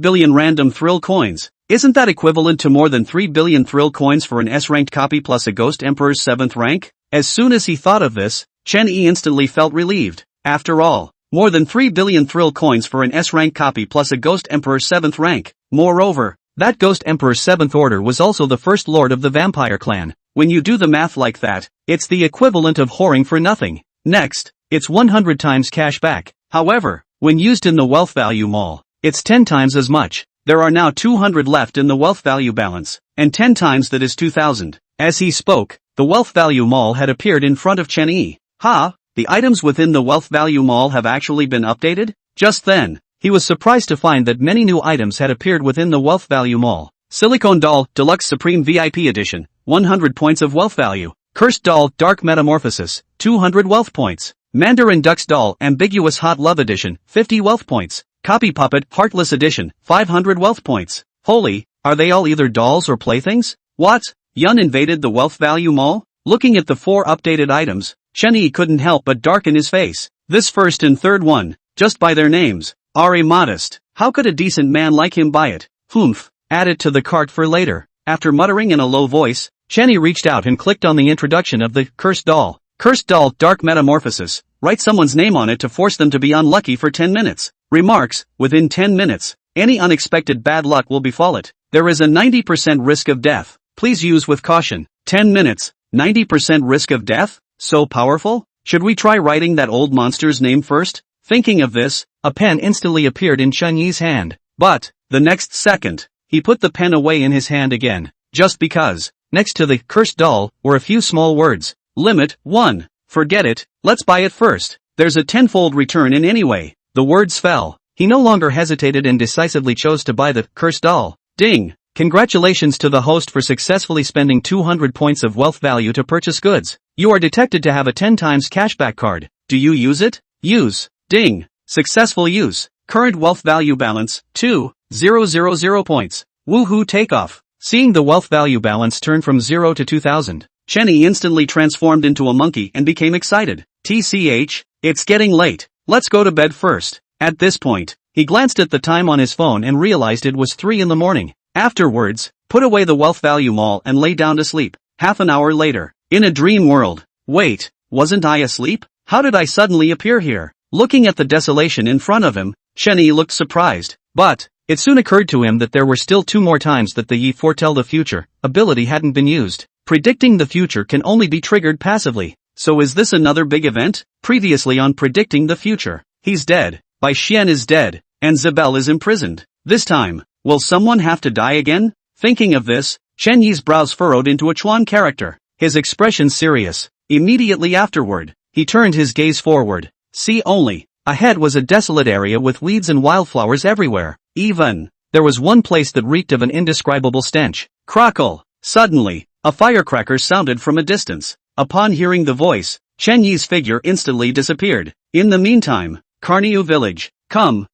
billion random thrill coins. Isn't that equivalent to more than 3 billion thrill coins for an S-ranked copy plus a Ghost Emperor's 7th rank? As soon as he thought of this, Chen-Yi instantly felt relieved. After all, more than 3 billion thrill coins for an S-rank copy plus a Ghost Emperor's 7th rank. Moreover, that Ghost Emperor's 7th order was also the first lord of the vampire clan. When you do the math like that, it's the equivalent of whoring for nothing. Next, it's 100 times cash back. However, when used in the wealth value mall, it's 10 times as much. There are now 200 left in the wealth value balance, and 10 times that is 2,000. As he spoke, the wealth value mall had appeared in front of Chen-Yi. Ha! The items within the wealth value mall have actually been updated? Just then, he was surprised to find that many new items had appeared within the wealth value mall. Silicone Doll, Deluxe Supreme VIP Edition, 100 points of wealth value. Cursed Doll, Dark Metamorphosis, 200 wealth points. Mandarin Ducks Doll, Ambiguous Hot Love Edition, 50 wealth points. Copy Puppet, Heartless Edition, 500 wealth points. Holy, are they all either dolls or playthings? What? Yun invaded the wealth value mall? Looking at the 4 updated items, Chen-Yi couldn't help but darken his face. This first and third one, just by their names, are immodest. How could a decent man like him buy it? Humph, add it to the cart for later. After muttering in a low voice, Chen-Yi reached out and clicked on the introduction of the Cursed Doll. Cursed Doll, Dark Metamorphosis, write someone's name on it to force them to be unlucky for 10 minutes. Remarks, within 10 minutes, any unexpected bad luck will befall it. There is a 90% risk of death. Please use with caution. 10 minutes, 90% risk of death? So powerful? Should we try writing that old monster's name first? Thinking of this, a pen instantly appeared in Chun Yi's hand. But, the next second, he put the pen away in his hand again. Just because. Next to the cursed doll were a few small words. Limit 1. Forget it, let's buy it first. There's a tenfold return in anyway. The words fell. He no longer hesitated and decisively chose to buy the cursed doll. Ding! Congratulations to the host for successfully spending 200 points of wealth value to purchase goods. You are detected to have a 10 times cashback card. Do you use it? Use. Ding. Successful use. Current wealth value balance, 2,000 points. Woohoo takeoff. Seeing the wealth value balance turn from 0 to 2,000, Chenny instantly transformed into a monkey and became excited. TCH, it's getting late. Let's go to bed first. At this point, he glanced at the time on his phone and realized it was 3 in the morning. Afterwards, put away the wealth value mall and lay down to sleep. Half an hour later, in a dream world. Wait, wasn't I asleep? How did I suddenly appear here? Looking at the desolation in front of him, Chenny looked surprised. But, it soon occurred to him that there were still 2 more times that the Yi foretell the future ability hadn't been used. Predicting the future can only be triggered passively. So is this another big event? Previously on predicting the future, he's dead, Bai Xian is dead, and Zabel is imprisoned. This time, will someone have to die again? Thinking of this, Chen Yi's brows furrowed into a Chuan character, his expression serious. Immediately afterward, he turned his gaze forward. See only, ahead was a desolate area with weeds and wildflowers everywhere. Even, there was one place that reeked of an indescribable stench. Crackle! Suddenly, a firecracker sounded from a distance. Upon hearing the voice, Chen Yi's figure instantly disappeared. In the meantime, Carniu village. Come,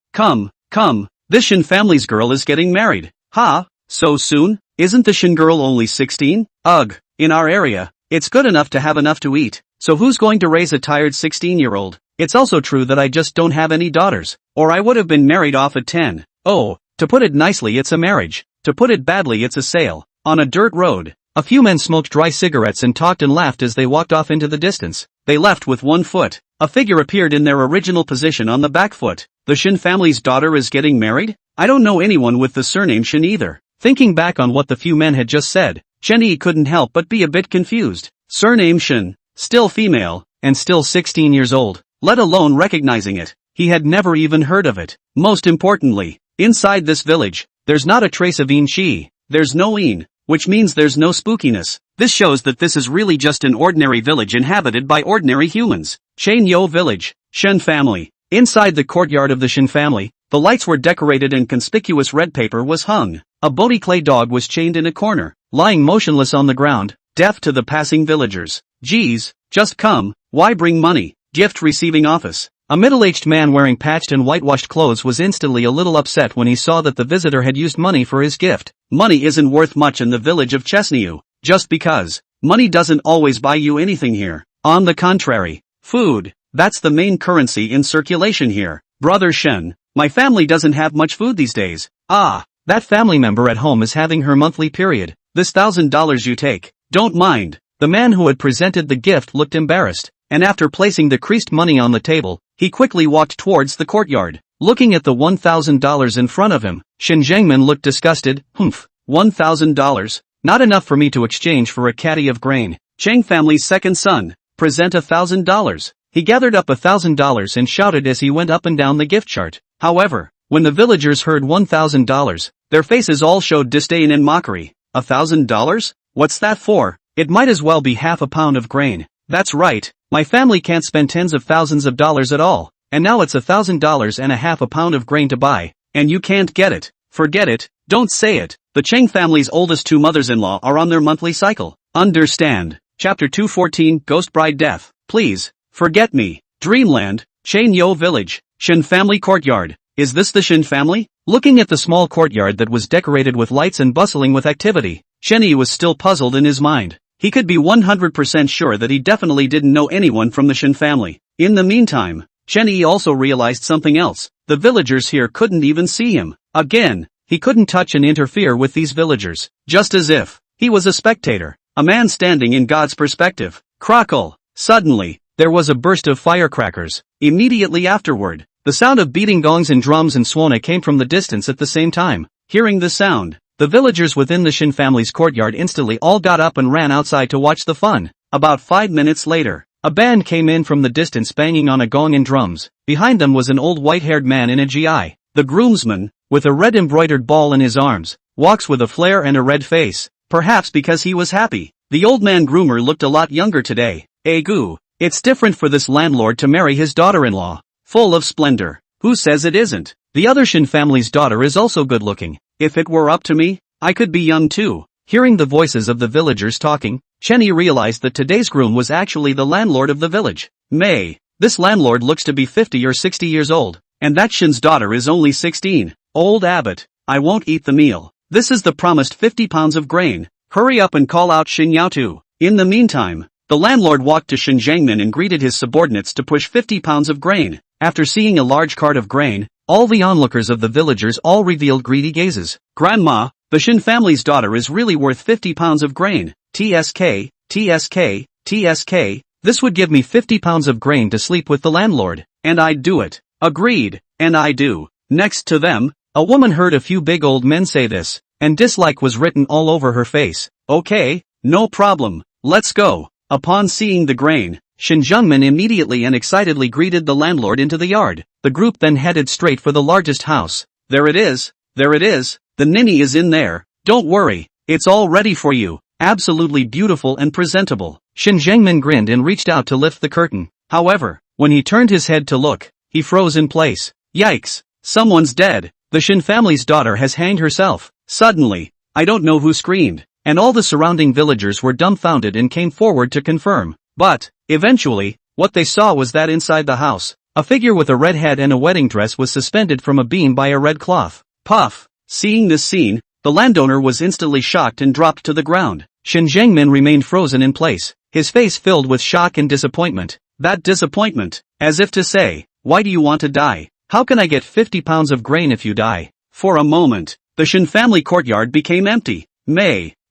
this Shin family's girl is getting married. Ha, so soon? Isn't the Shin girl only 16? Ugh, in our area, it's good enough to have enough to eat. So who's going to raise a tired 16-year-old? It's also true that I just don't have any daughters, or I would have been married off at 10. Oh, to put it nicely it's a marriage. To put it badly it's a sale. On a dirt road, a few men smoked dry cigarettes and talked and laughed as they walked off into the distance. They left with one foot. A figure appeared in their original position on the back foot. The Shin family's daughter is getting married? I don't know anyone with the surname Shin either. Thinking back on what the few men had just said, Chen Yi couldn't help but be a bit confused. Surname Shin, still female, and still 16 years old, let alone recognizing it. He had never even heard of it. Most importantly, inside this village, there's not a trace of Yin Shi. There's no Yin, which means there's no spookiness. This shows that this is really just an ordinary village inhabited by ordinary humans. Chain Yo Village, Shen family. Inside the courtyard of the Shen family, the lights were decorated and conspicuous red paper was hung. A bony clay dog was chained in a corner, lying motionless on the ground, deaf to the passing villagers. Geez, just come, why bring money? Gift receiving office. A middle-aged man wearing patched and whitewashed clothes was instantly a little upset when he saw that the visitor had used money for his gift. Money isn't worth much in the village of Chesniu, just because. Money doesn't always buy you anything here. On the contrary, food, that's the main currency in circulation here. Brother Shen, my family doesn't have much food these days. Ah, that family member at home is having her monthly period. This $1,000 you take, don't mind. The man who had presented the gift looked embarrassed, and after placing the creased money on the table, he quickly walked towards the courtyard. Looking at the $1,000 in front of him, Shen Zhengmin looked disgusted. Humph, $1,000? Not enough for me to exchange for a caddy of grain. Cheng family's second son, present $1,000. He gathered up $1,000 and shouted as he went up and down the gift chart. However, when the villagers heard $1,000, their faces all showed disdain and mockery. $1,000? What's that for? It might as well be half a pound of grain. That's right, my family can't spend tens of thousands of dollars at all, and now it's $1,000 and a half a pound of grain to buy, and you can't get it. Forget it, don't say it. The Cheng family's oldest 2 mothers-in-law are on their monthly cycle. Understand. Chapter 214 Ghost Bride Death. Please, forget me. Dreamland, Chain Yo Village, Shen family courtyard. Is this the Shen family? Looking at the small courtyard that was decorated with lights and bustling with activity, Shen Yi was still puzzled in his mind. He could be 100% sure that he definitely didn't know anyone from the Shen family. In the meantime, Shen Yi also realized something else. The villagers here couldn't even see him. Again, he couldn't touch and interfere with these villagers. Just as if he was a spectator, a man standing in God's perspective. Crackle! Suddenly, there was a burst of firecrackers. Immediately afterward, the sound of beating gongs and drums and swana came from the distance at the same time. Hearing the sound, the villagers within the Shin family's courtyard instantly all got up and ran outside to watch the fun. About 5 minutes later, a band came in from the distance banging on a gong and drums. Behind them was an old white-haired man in a GI. The groomsman, with a red embroidered ball in his arms, walks with a flare and a red face, perhaps because he was happy. The old man groomer looked a lot younger today. Goo. It's different for this landlord to marry his daughter-in-law. Full of splendor. Who says it isn't? The other Shin family's daughter is also good-looking. If it were up to me, I could be young too. Hearing the voices of the villagers talking, Chenny realized that today's groom was actually the landlord of the village. This landlord looks to be 50 or 60 years old, and that Shin's daughter is only 16. Old abbot, I won't eat the meal. This is the promised 50 pounds of grain. Hurry up and call out Shin Yao Tu. In the meantime, the landlord walked to Shin Jiangmin and greeted his subordinates to push 50 pounds of grain. After seeing a large cart of grain, all the onlookers of the villagers all revealed greedy gazes. Grandma, the Shin family's daughter is really worth 50 pounds of grain. TSK, TSK, TSK, this would give me 50 pounds of grain to sleep with the landlord, and I'd do it. Agreed, and I do. Next to them, a woman heard a few big old men say this, and dislike was written all over her face. Okay, no problem, let's go. Upon seeing the grain, Shin Jiangmin immediately and excitedly greeted the landlord into the yard. The group then headed straight for the largest house. There it is, the ninny is in there, don't worry, it's all ready for you, absolutely beautiful and presentable. Shin Jiangmin grinned and reached out to lift the curtain. However, when he turned his head to look, he froze in place. Yikes, someone's dead, the Shin family's daughter has hanged herself. Suddenly, I don't know who screamed, and all the surrounding villagers were dumbfounded and came forward to confirm. But, eventually, what they saw was that inside the house, a figure with a red head and a wedding dress was suspended from a beam by a red cloth. Puff! Seeing this scene, the landowner was instantly shocked and dropped to the ground. Shin Jiangmin remained frozen in place, his face filled with shock and disappointment. That disappointment, as if to say, why do you want to die? How can I get 50 pounds of grain if you die? For a moment, the Shin family courtyard became empty.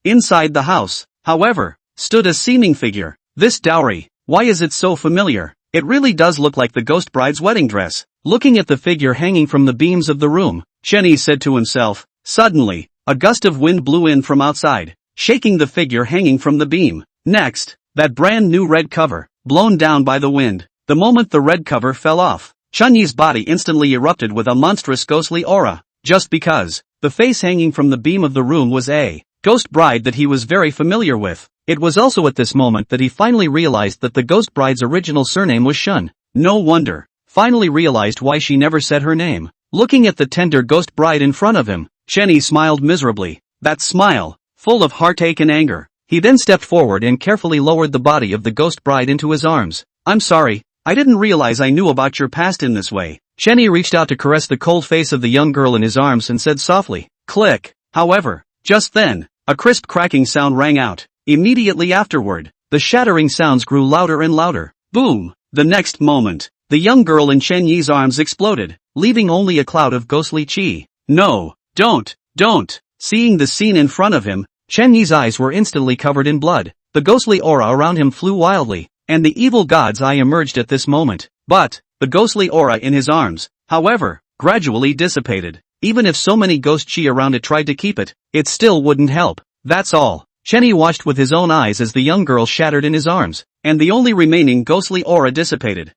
Inside the house, however, stood a seeming figure. This dowry, why is it so familiar? It really does look like the ghost bride's wedding dress. Looking at the figure hanging from the beams of the room, Chenny said to himself. Suddenly, a gust of wind blew in from outside, shaking the figure hanging from the beam. Next, that brand new red cover, blown down by the wind. The moment the red cover fell off, Chunyi's body instantly erupted with a monstrous ghostly aura. Just because, the face hanging from the beam of the room was a ghost bride that he was very familiar with. It was also at this moment that he finally realized that the ghost bride's original surname was Shun. No wonder. Finally realized why she never said her name. Looking at the tender ghost bride in front of him, Chenny smiled miserably. That smile, full of heartache and anger. He then stepped forward and carefully lowered the body of the ghost bride into his arms. I'm sorry, I didn't realize I knew about your past in this way. Chenny reached out to caress the cold face of the young girl in his arms and said softly, click. However, just then, a crisp cracking sound rang out. Immediately afterward, the shattering sounds grew louder and louder. Boom! The next moment, the young girl in Chen Yi's arms exploded, leaving only a cloud of ghostly chi. No, don't. Seeing the scene in front of him, Chen Yi's eyes were instantly covered in blood. The ghostly aura around him flew wildly, and the evil god's eye emerged at this moment. But, the ghostly aura in his arms, however, gradually dissipated. Even if so many ghost chi around it tried to keep it, it still wouldn't help. That's all. Chenny watched with his own eyes as the young girl shattered in his arms, and the only remaining ghostly aura dissipated.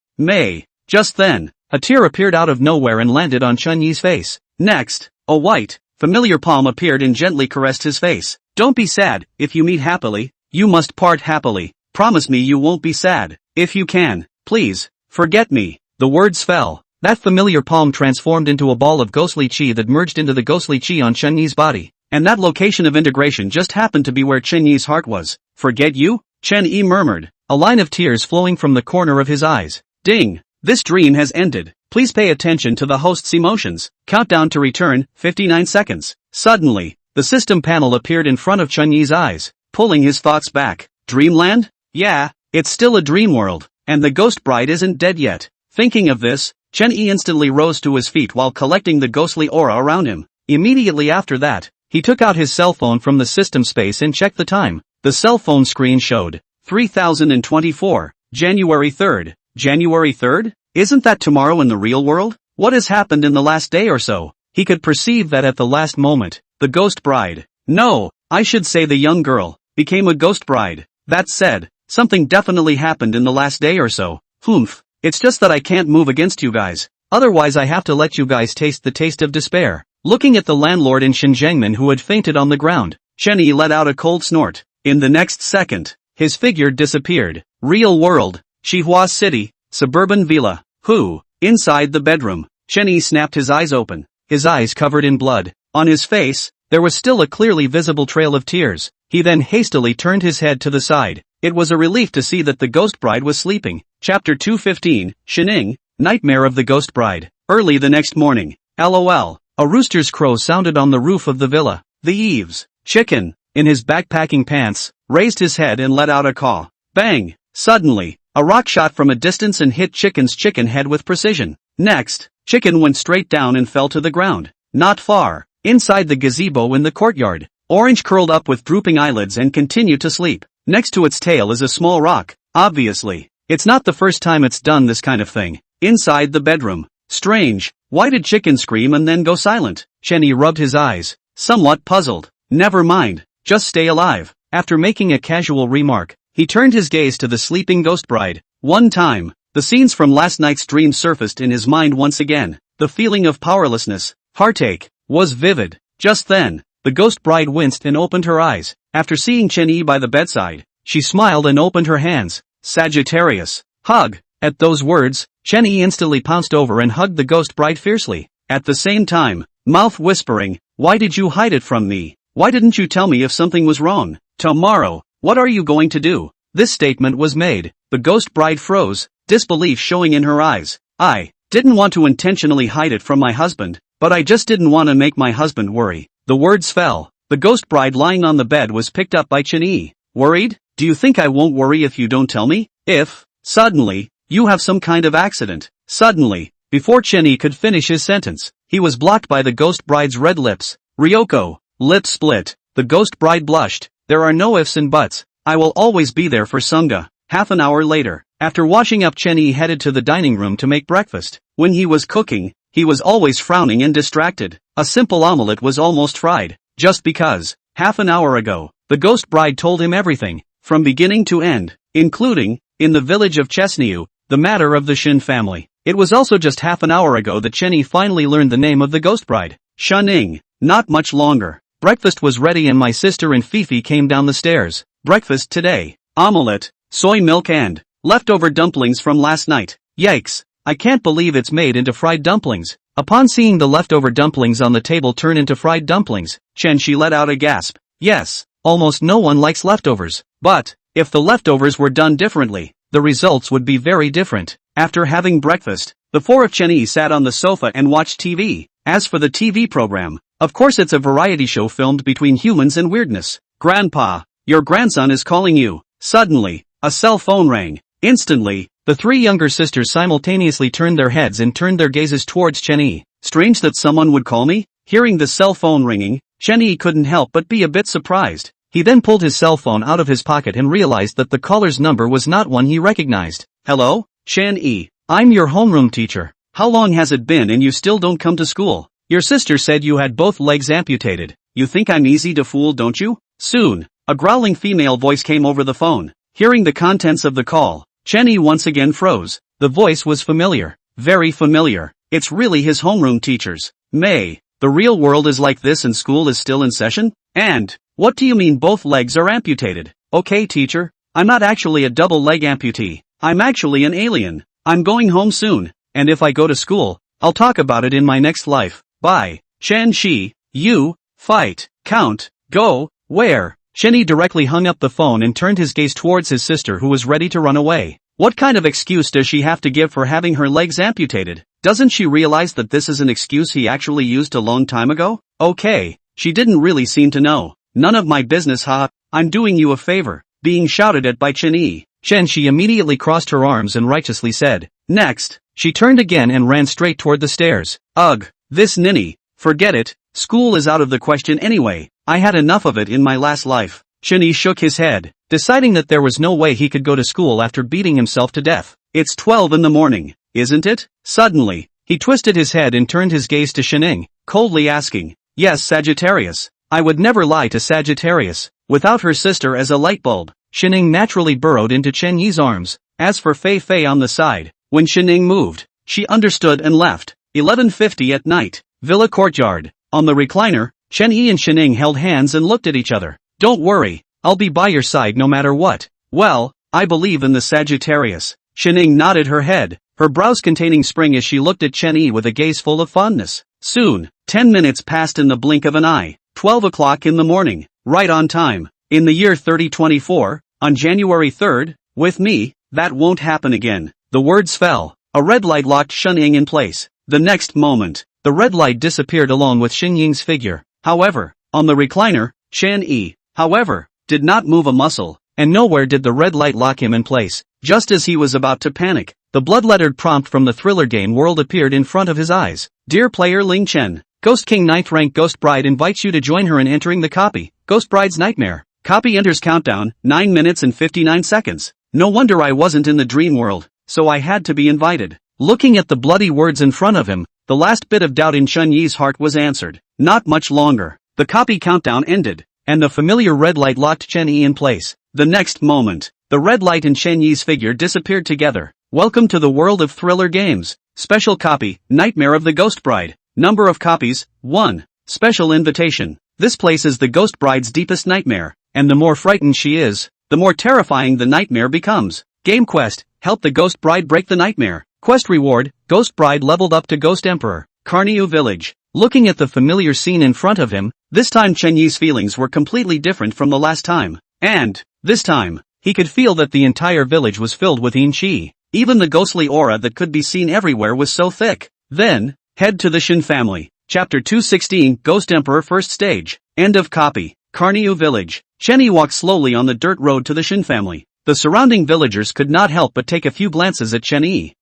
Just then, a tear appeared out of nowhere and landed on Chun Yi's face. Next, a white, familiar palm appeared and gently caressed his face. Don't be sad, if you meet happily, you must part happily. Promise me you won't be sad. If you can, please, forget me. The words fell. That familiar palm transformed into a ball of ghostly chi that merged into the ghostly chi on Chun Yi's body. And that location of integration just happened to be where Chen Yi's heart was. Forget you? Chen Yi murmured, a line of tears flowing from the corner of his eyes. Ding! This dream has ended. Please pay attention to the host's emotions. Countdown to return, 59 seconds. Suddenly, the system panel appeared in front of Chen Yi's eyes, pulling his thoughts back. Dreamland? Yeah, it's still a dream world, and the ghost bride isn't dead yet. Thinking of this, Chen Yi instantly rose to his feet while collecting the ghostly aura around him. Immediately after that, he took out his cell phone from the system space and checked the time. The cell phone screen showed 3024. January 3rd. January 3rd? Isn't that tomorrow in the real world? What has happened in the last day or so? He could perceive that at the last moment, the ghost bride, no, I should say the young girl, became a ghost bride. That said, something definitely happened in the last day or so. Humph, it's just that I can't move against you guys. Otherwise I have to let you guys taste the taste of despair. Looking at the landlord in Xinjiangmen who had fainted on the ground, Chen Yi let out a cold snort. In the next second, his figure disappeared. Real world, Xihua City, suburban villa. Who? Inside the bedroom, Chen Yi snapped his eyes open, his eyes covered in blood. On his face, there was still a clearly visible trail of tears. He then hastily turned his head to the side. It was a relief to see that the ghost bride was sleeping. Chapter 215, Shining, Nightmare of the Ghost Bride. Early the next morning, LOL, a rooster's crow sounded on the roof of the villa. The eaves, Chicken, in his backpacking pants, raised his head and let out a caw. Bang! Suddenly, a rock shot from a distance and hit Chicken's chicken head with precision. Next, Chicken went straight down and fell to the ground. Not far, inside the gazebo in the courtyard, Orange curled up with drooping eyelids and continued to sleep. Next to its tail is a small rock. Obviously, it's not the first time it's done this kind of thing. Inside the bedroom. Strange, why did Chicken scream and then go silent? Chen Yi rubbed his eyes, somewhat puzzled. Never mind, just stay alive. After making a casual remark, he turned his gaze to the sleeping ghost bride. One time, the scenes from last night's dream surfaced in his mind once again. The feeling of powerlessness, heartache, was vivid. Just then, the ghost bride winced and opened her eyes. After seeing Chen Yi by the bedside, she smiled and opened her hands. Sagittarius. Hug. At those words, Chen Yi instantly pounced over and hugged the ghost bride fiercely. At the same time, mouth whispering, why did you hide it from me? Why didn't you tell me if something was wrong? Tomorrow, what are you going to do? This statement was made. The ghost bride froze, disbelief showing in her eyes. I didn't want to intentionally hide it from my husband, but I just didn't want to make my husband worry. The words fell. The ghost bride lying on the bed was picked up by Chen Yi. Worried? Do you think I won't worry if you don't tell me? If, suddenly, you have some kind of accident. Suddenly, before Chen Yi could finish his sentence, he was blocked by the ghost bride's red lips. Ryoko. Lips split. The ghost bride blushed. There are no ifs and buts. I will always be there for Sunga. Half an hour later, after washing up, Chen Yi headed to the dining room to make breakfast. When he was cooking, he was always frowning and distracted. A simple omelette was almost fried. Just because, half an hour ago, the ghost bride told him everything, from beginning to end, including, in the village of Chesniu, the matter of the Shin family. It was also just half an hour ago that Chen Yi finally learned the name of the ghost bride. Shuning. Not much longer. Breakfast was ready and my sister and Fifi came down the stairs. Breakfast today. Omelette, soy milk and leftover dumplings from last night. Yikes. I can't believe it's made into fried dumplings. Upon seeing the leftover dumplings on the table turn into fried dumplings, Chen Shi let out a gasp. Yes, almost no one likes leftovers. But, if the leftovers were done differently, the results would be very different. After having breakfast, the four of Chen Yi sat on the sofa and watched TV. As for the TV program, of course it's a variety show filmed between humans and weirdness. Grandpa, your grandson is calling you. Suddenly, a cell phone rang. Instantly, the three younger sisters simultaneously turned their heads and turned their gazes towards Chen Yi. Strange that someone would call me? Hearing the cell phone ringing, Chen Yi couldn't help but be a bit surprised. He then pulled his cell phone out of his pocket and realized that the caller's number was not one he recognized. Hello? Chen Yi, I'm your homeroom teacher. How long has it been and you still don't come to school? Your sister said you had both legs amputated. You think I'm easy to fool, don't you? Soon, a growling female voice came over the phone. Hearing the contents of the call, Chen Yi once again froze. The voice was familiar. Very familiar. It's really his homeroom teacher's. May, the real world is like this and school is still in session? And, what do you mean both legs are amputated? Okay teacher, I'm not actually a double leg amputee. I'm actually an alien. I'm going home soon, and if I go to school, I'll talk about it in my next life. Bye. Chen Shi, you, fight, count, go, where? Chen Yi directly hung up the phone and turned his gaze towards his sister who was ready to run away. What kind of excuse does she have to give for having her legs amputated? Doesn't she realize that this is an excuse he actually used a long time ago? Okay, she didn't really seem to know. None of my business, ha, I'm doing you a favor. Being shouted at by Chen Yi. Chen Shi immediately crossed her arms and righteously said. Next, she turned again and ran straight toward the stairs. Ugh, this ninny, forget it, school is out of the question anyway, I had enough of it in my last life. Chen Yi shook his head. deciding that there was no way he could go to school after beating himself to death. It's 12 in the morning, isn't it? Suddenly, he twisted his head and turned his gaze to Xining, coldly asking, "Yes, Sagittarius. I would never lie to Sagittarius." Without her sister as a light bulb, Xining naturally burrowed into Chen Yi's arms. As for Fei Fei on the side, when Xining moved, she understood and left. 11:50 at night, Villa Courtyard. On the recliner, Chen Yi and Xining held hands and looked at each other. "Don't worry, I'll be by your side no matter what." "Well, I believe in the Sagittarius." Xining nodded her head, her brows containing spring as she looked at Chen Yi with a gaze full of fondness. Soon, 10 minutes passed in the blink of an eye. 12 o'clock in the morning, right on time. In the year 3024, on January 3rd, with me, that won't happen again. The words fell. A red light locked Xining in place. The next moment, the red light disappeared along with Xinying's figure. However, on the recliner, Chen Yi, however, did not move a muscle, and nowhere did the red light lock him in place. Just as he was about to panic, the blood-lettered prompt from the thriller game world appeared in front of his eyes. "Dear player Ling Chen, Ghost King 9th rank Ghost Bride invites you to join her in entering the copy, Ghost Bride's Nightmare. Copy enters countdown, 9 minutes and 59 seconds. No wonder I wasn't in the dream world, so I had to be invited." Looking at the bloody words in front of him, the last bit of doubt in Chen Yi's heart was answered. Not much longer. The copy countdown ended, and the familiar red light locked Chen Yi in place. The next moment, the red light and Chen Yi's figure disappeared together. Welcome to the world of thriller games. Special copy, Nightmare of the Ghost Bride. Number of copies, 1. Special invitation. This place is the Ghost Bride's deepest nightmare, and the more frightened she is, the more terrifying the nightmare becomes. Game quest, help the Ghost Bride break the nightmare. Quest reward, Ghost Bride leveled up to Ghost Emperor. Carniu Village. Looking at the familiar scene in front of him, this time Chen Yi's feelings were completely different from the last time. And, this time, he could feel that the entire village was filled with yin qi. Even the ghostly aura that could be seen everywhere was so thick. Then, head to the Shin family. Chapter 216 Ghost Emperor First Stage. End of copy. Carniu Village. Chen Yi walked slowly on the dirt road to the Shin family. The surrounding villagers could not help but take a few glances at Chen Yi.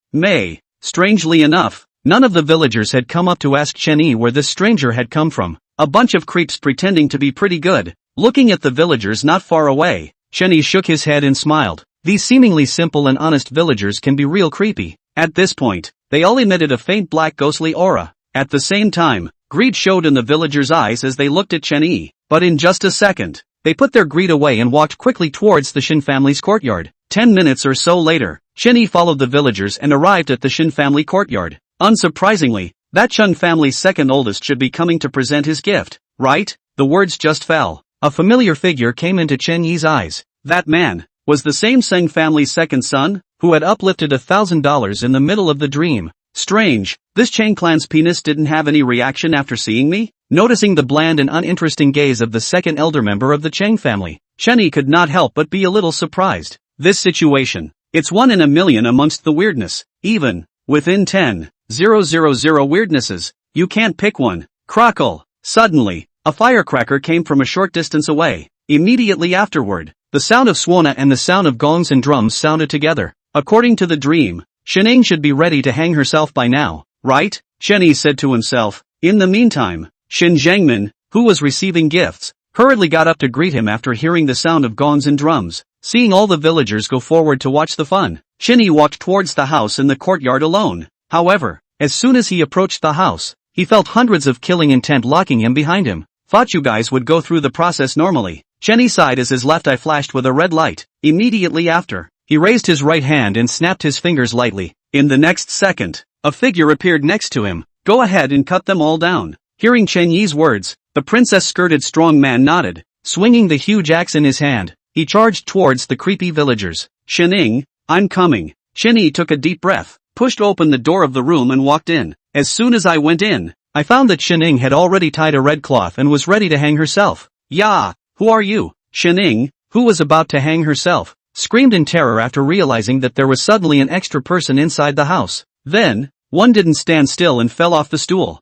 Strangely enough, none of the villagers had come up to ask Chen Yi where this stranger had come from. A bunch of creeps pretending to be pretty good. Looking at the villagers not far away, Chen Yi shook his head and smiled. These seemingly simple and honest villagers can be real creepy. At this point, they all emitted a faint black ghostly aura. At the same time, greed showed in the villagers' eyes as they looked at Chen Yi. But in just a second, they put their greed away and walked quickly towards the Shin family's courtyard. 10 minutes or so later, Chen Yi followed the villagers and arrived at the Shin family courtyard. Unsurprisingly, that Shin family's second oldest should be coming to present his gift, right? The words just fell. A familiar figure came into Chen Yi's eyes. That man was the same Seng family's second son, who had uplifted $1,000 in the middle of the dream. Strange, this Chang clan's penis didn't have any reaction after seeing me? Noticing the bland and uninteresting gaze of the second elder member of the Chang family, Chen Yi could not help but be a little surprised. This situation, it's one in a million amongst the weirdness. Even within 10,000 weirdnesses, you can't pick one. Crackle. Suddenly, a firecracker came from a short distance away. Immediately afterward, the sound of swana and the sound of gongs and drums sounded together. According to the dream, Xining should be ready to hang herself by now, right? Chen Yi said to himself. In the meantime, Xin Zhangmin, who was receiving gifts, hurriedly got up to greet him after hearing the sound of gongs and drums. Seeing all the villagers go forward to watch the fun, Chen Yi walked towards the house in the courtyard alone. However, as soon as he approached the house, he felt hundreds of killing intent locking him behind him. Thought you guys would go through the process normally. Chen Yi sighed as his left eye flashed with a red light. Immediately after, he raised his right hand and snapped his fingers lightly. In the next second, a figure appeared next to him. Go ahead and cut them all down. Hearing Chen Yi's words, the princess-skirted strong man nodded. Swinging the huge axe in his hand, he charged towards the creepy villagers. Xining, I'm coming. Chen Yi took a deep breath, pushed open the door of the room and walked in. As soon as I went in, I found that Xining had already tied a red cloth and was ready to hang herself. Yeah, who are you? Xining, who was about to hang herself, screamed in terror after realizing that there was suddenly an extra person inside the house. Then, one didn't stand still and fell off the stool.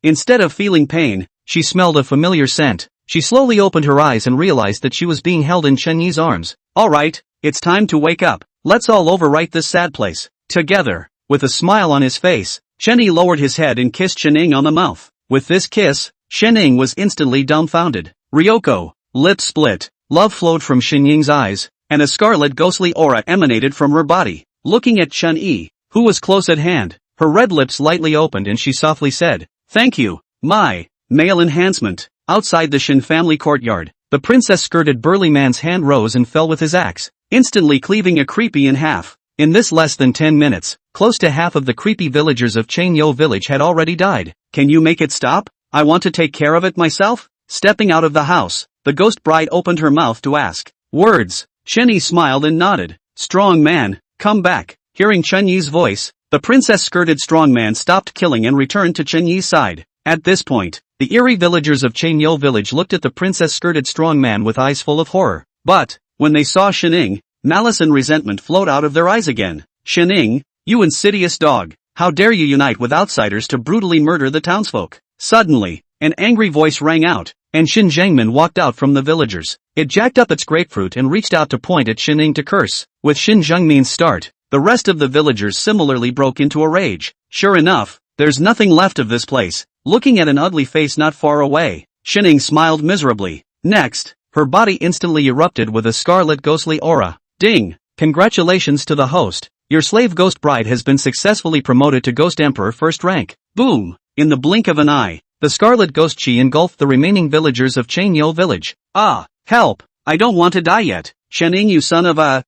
Instead of feeling pain, she smelled a familiar scent. She slowly opened her eyes and realized that she was being held in Chen Yi's arms. Alright, it's time to wake up. Let's all overwrite this sad place. Together, with a smile on his face, Chen Yi lowered his head and kissed Xining on the mouth. With this kiss, Xining was instantly dumbfounded. Ryoko, lips split. Love flowed from Xin Ying's eyes, and a scarlet ghostly aura emanated from her body. Looking at Chun-Yi, who was close at hand, her red lips lightly opened and she softly said, "Thank you, my male enhancement." Outside the Xin family courtyard, the princess-skirted burly man's hand rose and fell with his axe, instantly cleaving a creepy in half. In this less than 10 minutes, close to half of the creepy villagers of Changyo village had already died. "Can you make it stop? I want to take care of it myself." Stepping out of the house, the ghost bride opened her mouth to ask words. Chen-Yi smiled and nodded. "Strong man, come back." Hearing Chen-Yi's voice, the princess-skirted strong man stopped killing and returned to Chen-Yi's side. At this point, the eerie villagers of Changyo village looked at the princess-skirted strong man with eyes full of horror. But, when they saw Xining, malice and resentment flowed out of their eyes again. "Xining, you insidious dog, how dare you unite with outsiders to brutally murder the townsfolk?" Suddenly, an angry voice rang out, and Xin Zhengmin walked out from the villagers. It jacked up its grapefruit and reached out to point at Xining to curse. With Xin Zhengmin's start, the rest of the villagers similarly broke into a rage. "Sure enough, there's nothing left of this place." Looking at an ugly face not far away, Xining smiled miserably. Next, her body instantly erupted with a scarlet ghostly aura. "Ding! Congratulations to the host. Your slave ghost bride has been successfully promoted to Ghost Emperor first rank." Boom! In the blink of an eye, the scarlet ghost chi engulfed the remaining villagers of Changyo village. "Ah, help! I don't want to die yet. Xining, you son of a...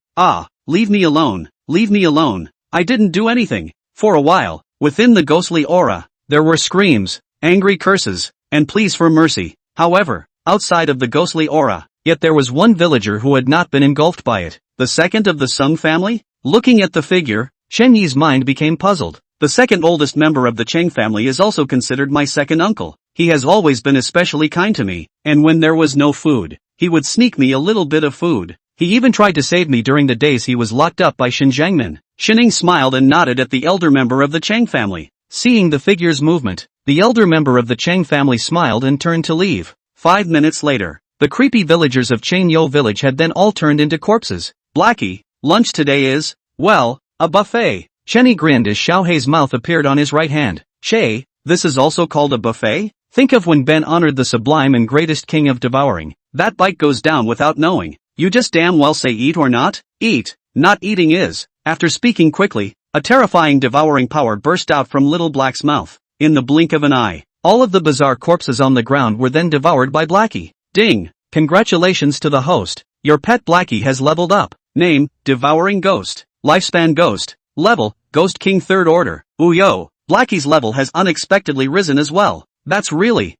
leave me alone, leave me alone. I didn't do anything." For a while, within the ghostly aura, there were screams, angry curses, and pleas for mercy. However, outside of the ghostly aura, yet there was one villager who had not been engulfed by it. The second of the Sung family? Looking at the figure, Chen Yi's mind became puzzled. "The second oldest member of the Cheng family is also considered my second uncle. He has always been especially kind to me, and when there was no food, he would sneak me a little bit of food. He even tried to save me during the days he was locked up by Xin Zhengmin." Xining smiled and nodded at the elder member of the Cheng family. Seeing the figure's movement, the elder member of the Cheng family smiled and turned to leave. 5 minutes later, the creepy villagers of Changyo village had then all turned into corpses. "Blackie, lunch today is, well, a buffet." Chenny grinned as Xiaohei's mouth appeared on his right hand. "Che, this is also called a buffet? Think of when Ben honored the sublime and greatest king of devouring. That bite goes down without knowing. You just damn well say eat or not? Eat, not eating is." After speaking quickly, a terrifying devouring power burst out from Little Black's mouth. In the blink of an eye, all of the bizarre corpses on the ground were then devoured by Blackie. "Ding! Congratulations to the host. Your pet Blackie has leveled up. Name, Devouring Ghost. Lifespan Ghost. Level, Ghost King 3rd Order. Ooh yo, Blackie's level has unexpectedly risen as well. That's really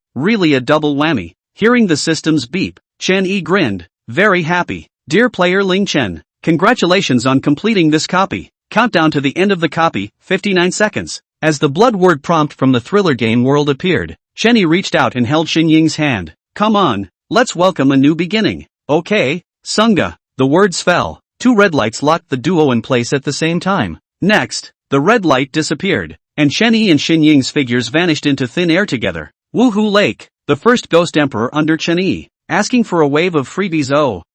a double whammy." Hearing the system's beep, Chen-Yi grinned, very happy. "Dear player Ling Chen, congratulations on completing this copy. Countdown to the end of the copy, 59 seconds. As the blood word prompt from the thriller game world appeared, Chen-Yi reached out and held Xin Ying's hand. "Come on, let's welcome a new beginning." "Okay, Sunga." The words fell. 2 red lights locked the duo in place at the same time. Next, the red light disappeared, and Chen-Yi and Xin Ying's figures vanished into thin air together. Woohoo Lake, the first Ghost Emperor under Chen-Yi, asking for a wave of freebies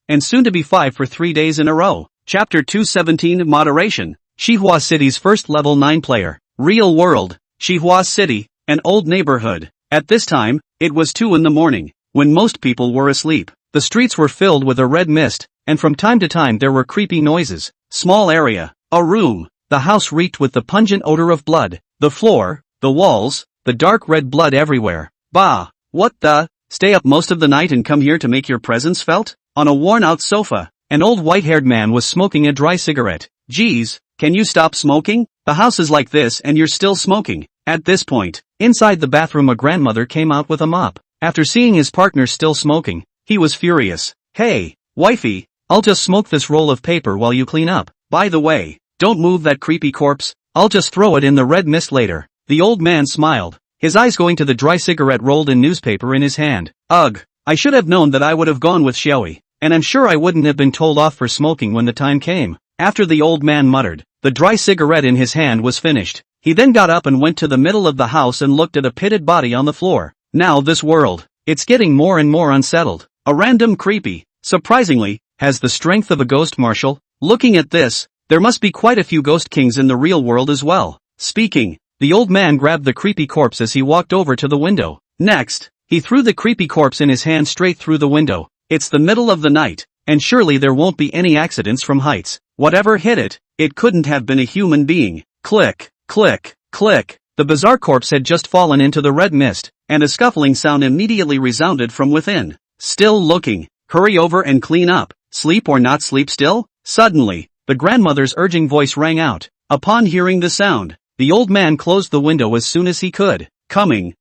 and soon to be 5 for 3 days in a row. Chapter 217 Moderation. Xihua City's first level 9 player. Real world. Xihua City, an old neighborhood. At this time, it was 2 in the morning, when most people were asleep. The streets were filled with a red mist, and from time to time there were creepy noises. Small area. A room. The house reeked with the pungent odor of blood. The floor, the walls, the dark red blood everywhere. Bah! What the? Stay up most of the night and come here to make your presence felt? On a worn-out sofa, an old white-haired man was smoking a dry cigarette. "Geez, can you stop smoking? The house is like this and you're still smoking." At this point, inside the bathroom a grandmother came out with a mop. After seeing his partner still smoking, he was furious. "Hey, wifey, I'll just smoke this roll of paper while you clean up. By the way, don't move that creepy corpse, I'll just throw it in the red mist later." The old man smiled, his eyes going to the dry cigarette rolled in newspaper in his hand. "Ugh, I should have known that I would have gone with Xiaoi, and I'm sure I wouldn't have been told off for smoking when the time came." After the old man muttered, the dry cigarette in his hand was finished. He then got up and went to the middle of the house and looked at a pitted body on the floor. Now this world, it's getting more and more unsettled. A random creepy, surprisingly, has the strength of a ghost marshal. Looking at this, there must be quite a few ghost kings in the real world as well. Speaking, the old man grabbed the creepy corpse as he walked over to the window. Next, he threw the creepy corpse in his hand straight through the window. It's the middle of the night, and surely there won't be any accidents from heights. Whatever hit it, it couldn't have been a human being. Click, click, click. The bizarre corpse had just fallen into the red mist, and a scuffling sound immediately resounded from within. Still looking. Hurry over and clean up. Sleep or not sleep still? Suddenly, the grandmother's urging voice rang out. Upon hearing the sound, the old man closed the window as soon as he could. Coming,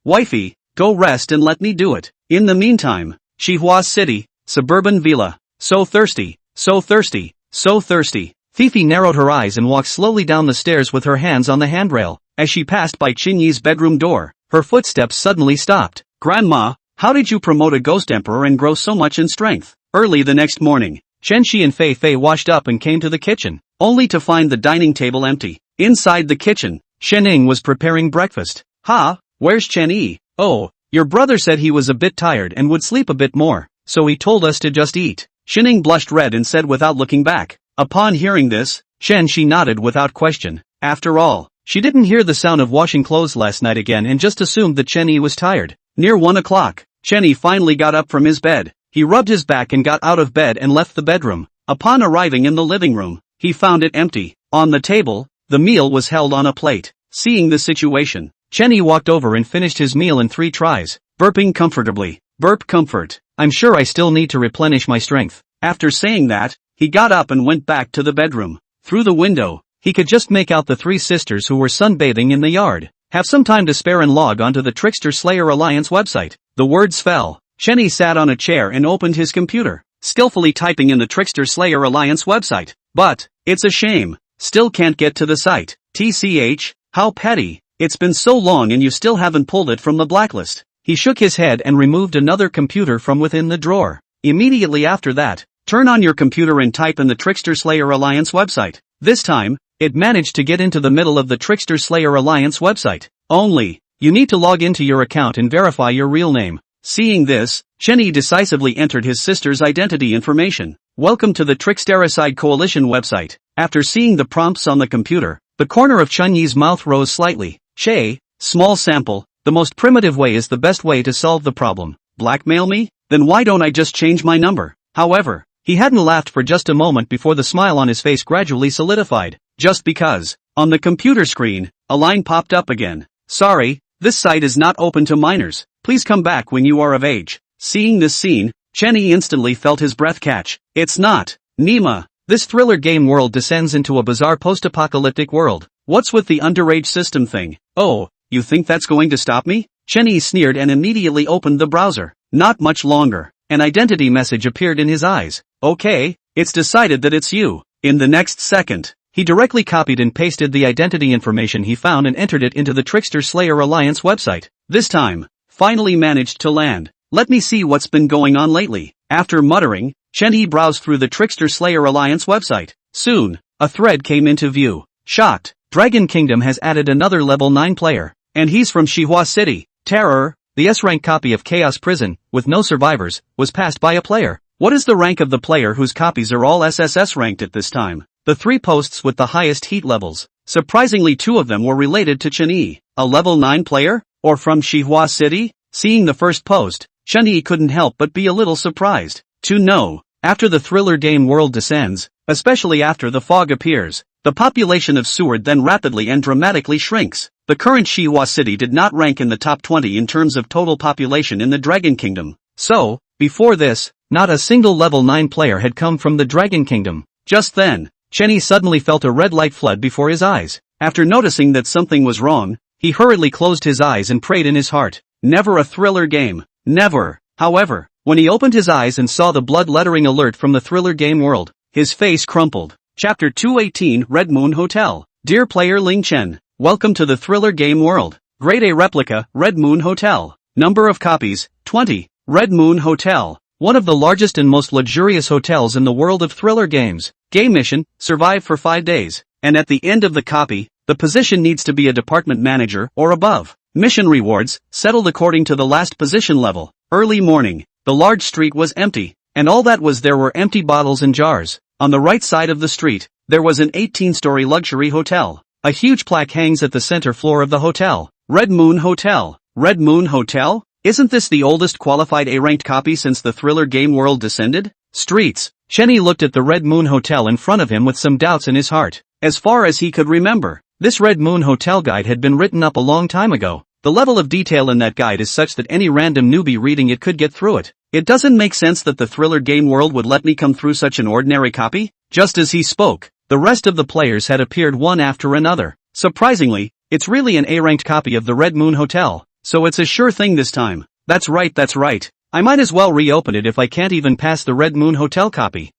wifey, go rest and let me do it. In the meantime, Manhwa City, suburban villa. So thirsty, so thirsty, so thirsty. Fifi narrowed her eyes and walked slowly down the stairs with her hands on the handrail. As she passed by Chinyi's bedroom door, her footsteps suddenly stopped. Grandma, how did you promote a ghost emperor and grow so much in strength? Early the next morning, Shenxi and Fei Fei washed up and came to the kitchen, only to find the dining table empty. Inside the kitchen, Shening was preparing breakfast. Ha, where's Chen Yi? Oh, your brother said he was a bit tired and would sleep a bit more, so he told us to just eat. Shening blushed red and said without looking back. Upon hearing this, Shenxi nodded without question. After all, she didn't hear the sound of washing clothes last night again and just assumed that Chen Yi was tired. Near 1 o'clock, Chen Yi finally got up from his bed. He rubbed his back and got out of bed and left the bedroom. Upon arriving in the living room, he found it empty. On the table, the meal was held on a plate. Seeing the situation, Chen Yi walked over and finished his meal in 3 tries, burping comfortably. Burp comfort. I'm sure I still need to replenish my strength. After saying that, he got up and went back to the bedroom. Through the window, he could just make out the 3 sisters who were sunbathing in the yard. Have some time to spare and log onto the Trickster Slayer Alliance website. The words fell. Chen Yi sat on a chair and opened his computer, skillfully typing in the Trickster Slayer Alliance website. But, it's a shame, still can't get to the site. TCH, how petty. It's been so long and you still haven't pulled it from the blacklist. He shook his head and removed another computer from within the drawer. Immediately after that, turn on your computer and type in the Trickster Slayer Alliance website. This time, it managed to get into the middle of the Trickster Slayer Alliance website. Only, you need to log into your account and verify your real name. Seeing this, Chen Yi decisively entered his sister's identity information. Welcome to the Trickstericide Coalition website. After seeing the prompts on the computer, the corner of Chen Yi's mouth rose slightly. Shay, small sample, the most primitive way is the best way to solve the problem. Blackmail me? Then why don't I just change my number? However, he hadn't laughed for just a moment before the smile on his face gradually solidified. Just because. On the computer screen, a line popped up again. Sorry, this site is not open to minors. Please come back when you are of age. Seeing this scene, Chen Yi instantly felt his breath catch. It's not. Nima. This thriller game world descends into a bizarre post-apocalyptic world. What's with the underage system thing? Oh, you think that's going to stop me? Chen Yi sneered and immediately opened the browser. Not much longer. An identity message appeared in his eyes. Okay, it's decided that it's you. In the next second, he directly copied and pasted the identity information he found and entered it into the Trickster Slayer Alliance website. This time, finally managed to land. Let me see what's been going on lately. After muttering, Chen Yi browsed through the Trickster Slayer Alliance website. Soon, a thread came into view. Shocked, Dragon Kingdom has added another level 9 player, and he's from Manhwa City. Terror, the S-rank copy of Chaos Prison, with no survivors, was passed by a player. What is the rank of the player whose copies are all SSS ranked at this time? The 3 posts with the highest heat levels. Surprisingly 2 of them were related to Chen Yi. A level 9 player? Or from Manhwa City? Seeing the first post, Chen Yi couldn't help but be a little surprised. To know, after the thriller game world descends, especially after the fog appears, the population of Seward then rapidly and dramatically shrinks. The current Manhwa City did not rank in the top 20 in terms of total population in the Dragon Kingdom. So, before this, not a single level 9 player had come from the Dragon Kingdom. Just then, Chen Yi suddenly felt a red light flood before his eyes. After noticing that something was wrong, he hurriedly closed his eyes and prayed in his heart. Never a thriller game. Never. However, when he opened his eyes and saw the blood lettering alert from the thriller game world, his face crumpled. Chapter 218 Red Moon Hotel. Dear player Ling Chen, welcome to the thriller game world. Grade A replica, Red Moon Hotel. Number of copies, 20. Red Moon Hotel. One of the largest and most luxurious hotels in the world of thriller games. Game mission, survive for 5 days. And at the end of the copy, the position needs to be a department manager or above. Mission rewards, settled according to the last position level. Early morning, the large street was empty, and all that was there were empty bottles and jars. On the right side of the street, there was an 18-story luxury hotel. A huge plaque hangs at the center floor of the hotel. Red Moon Hotel. Red Moon Hotel? Isn't this the oldest qualified A-ranked copy since the thriller game world descended? Streets. Shenny looked at the Red Moon Hotel in front of him with some doubts in his heart. As far as he could remember, this Red Moon Hotel guide had been written up a long time ago. The level of detail in that guide is such that any random newbie reading it could get through it. It doesn't make sense that the thriller game world would let me come through such an ordinary copy. Just as he spoke, the rest of the players had appeared one after another. Surprisingly, it's really an A-ranked copy of the Red Moon Hotel, so it's a sure thing this time. That's right. I might as well reopen it if I can't even pass the Red Moon Hotel copy.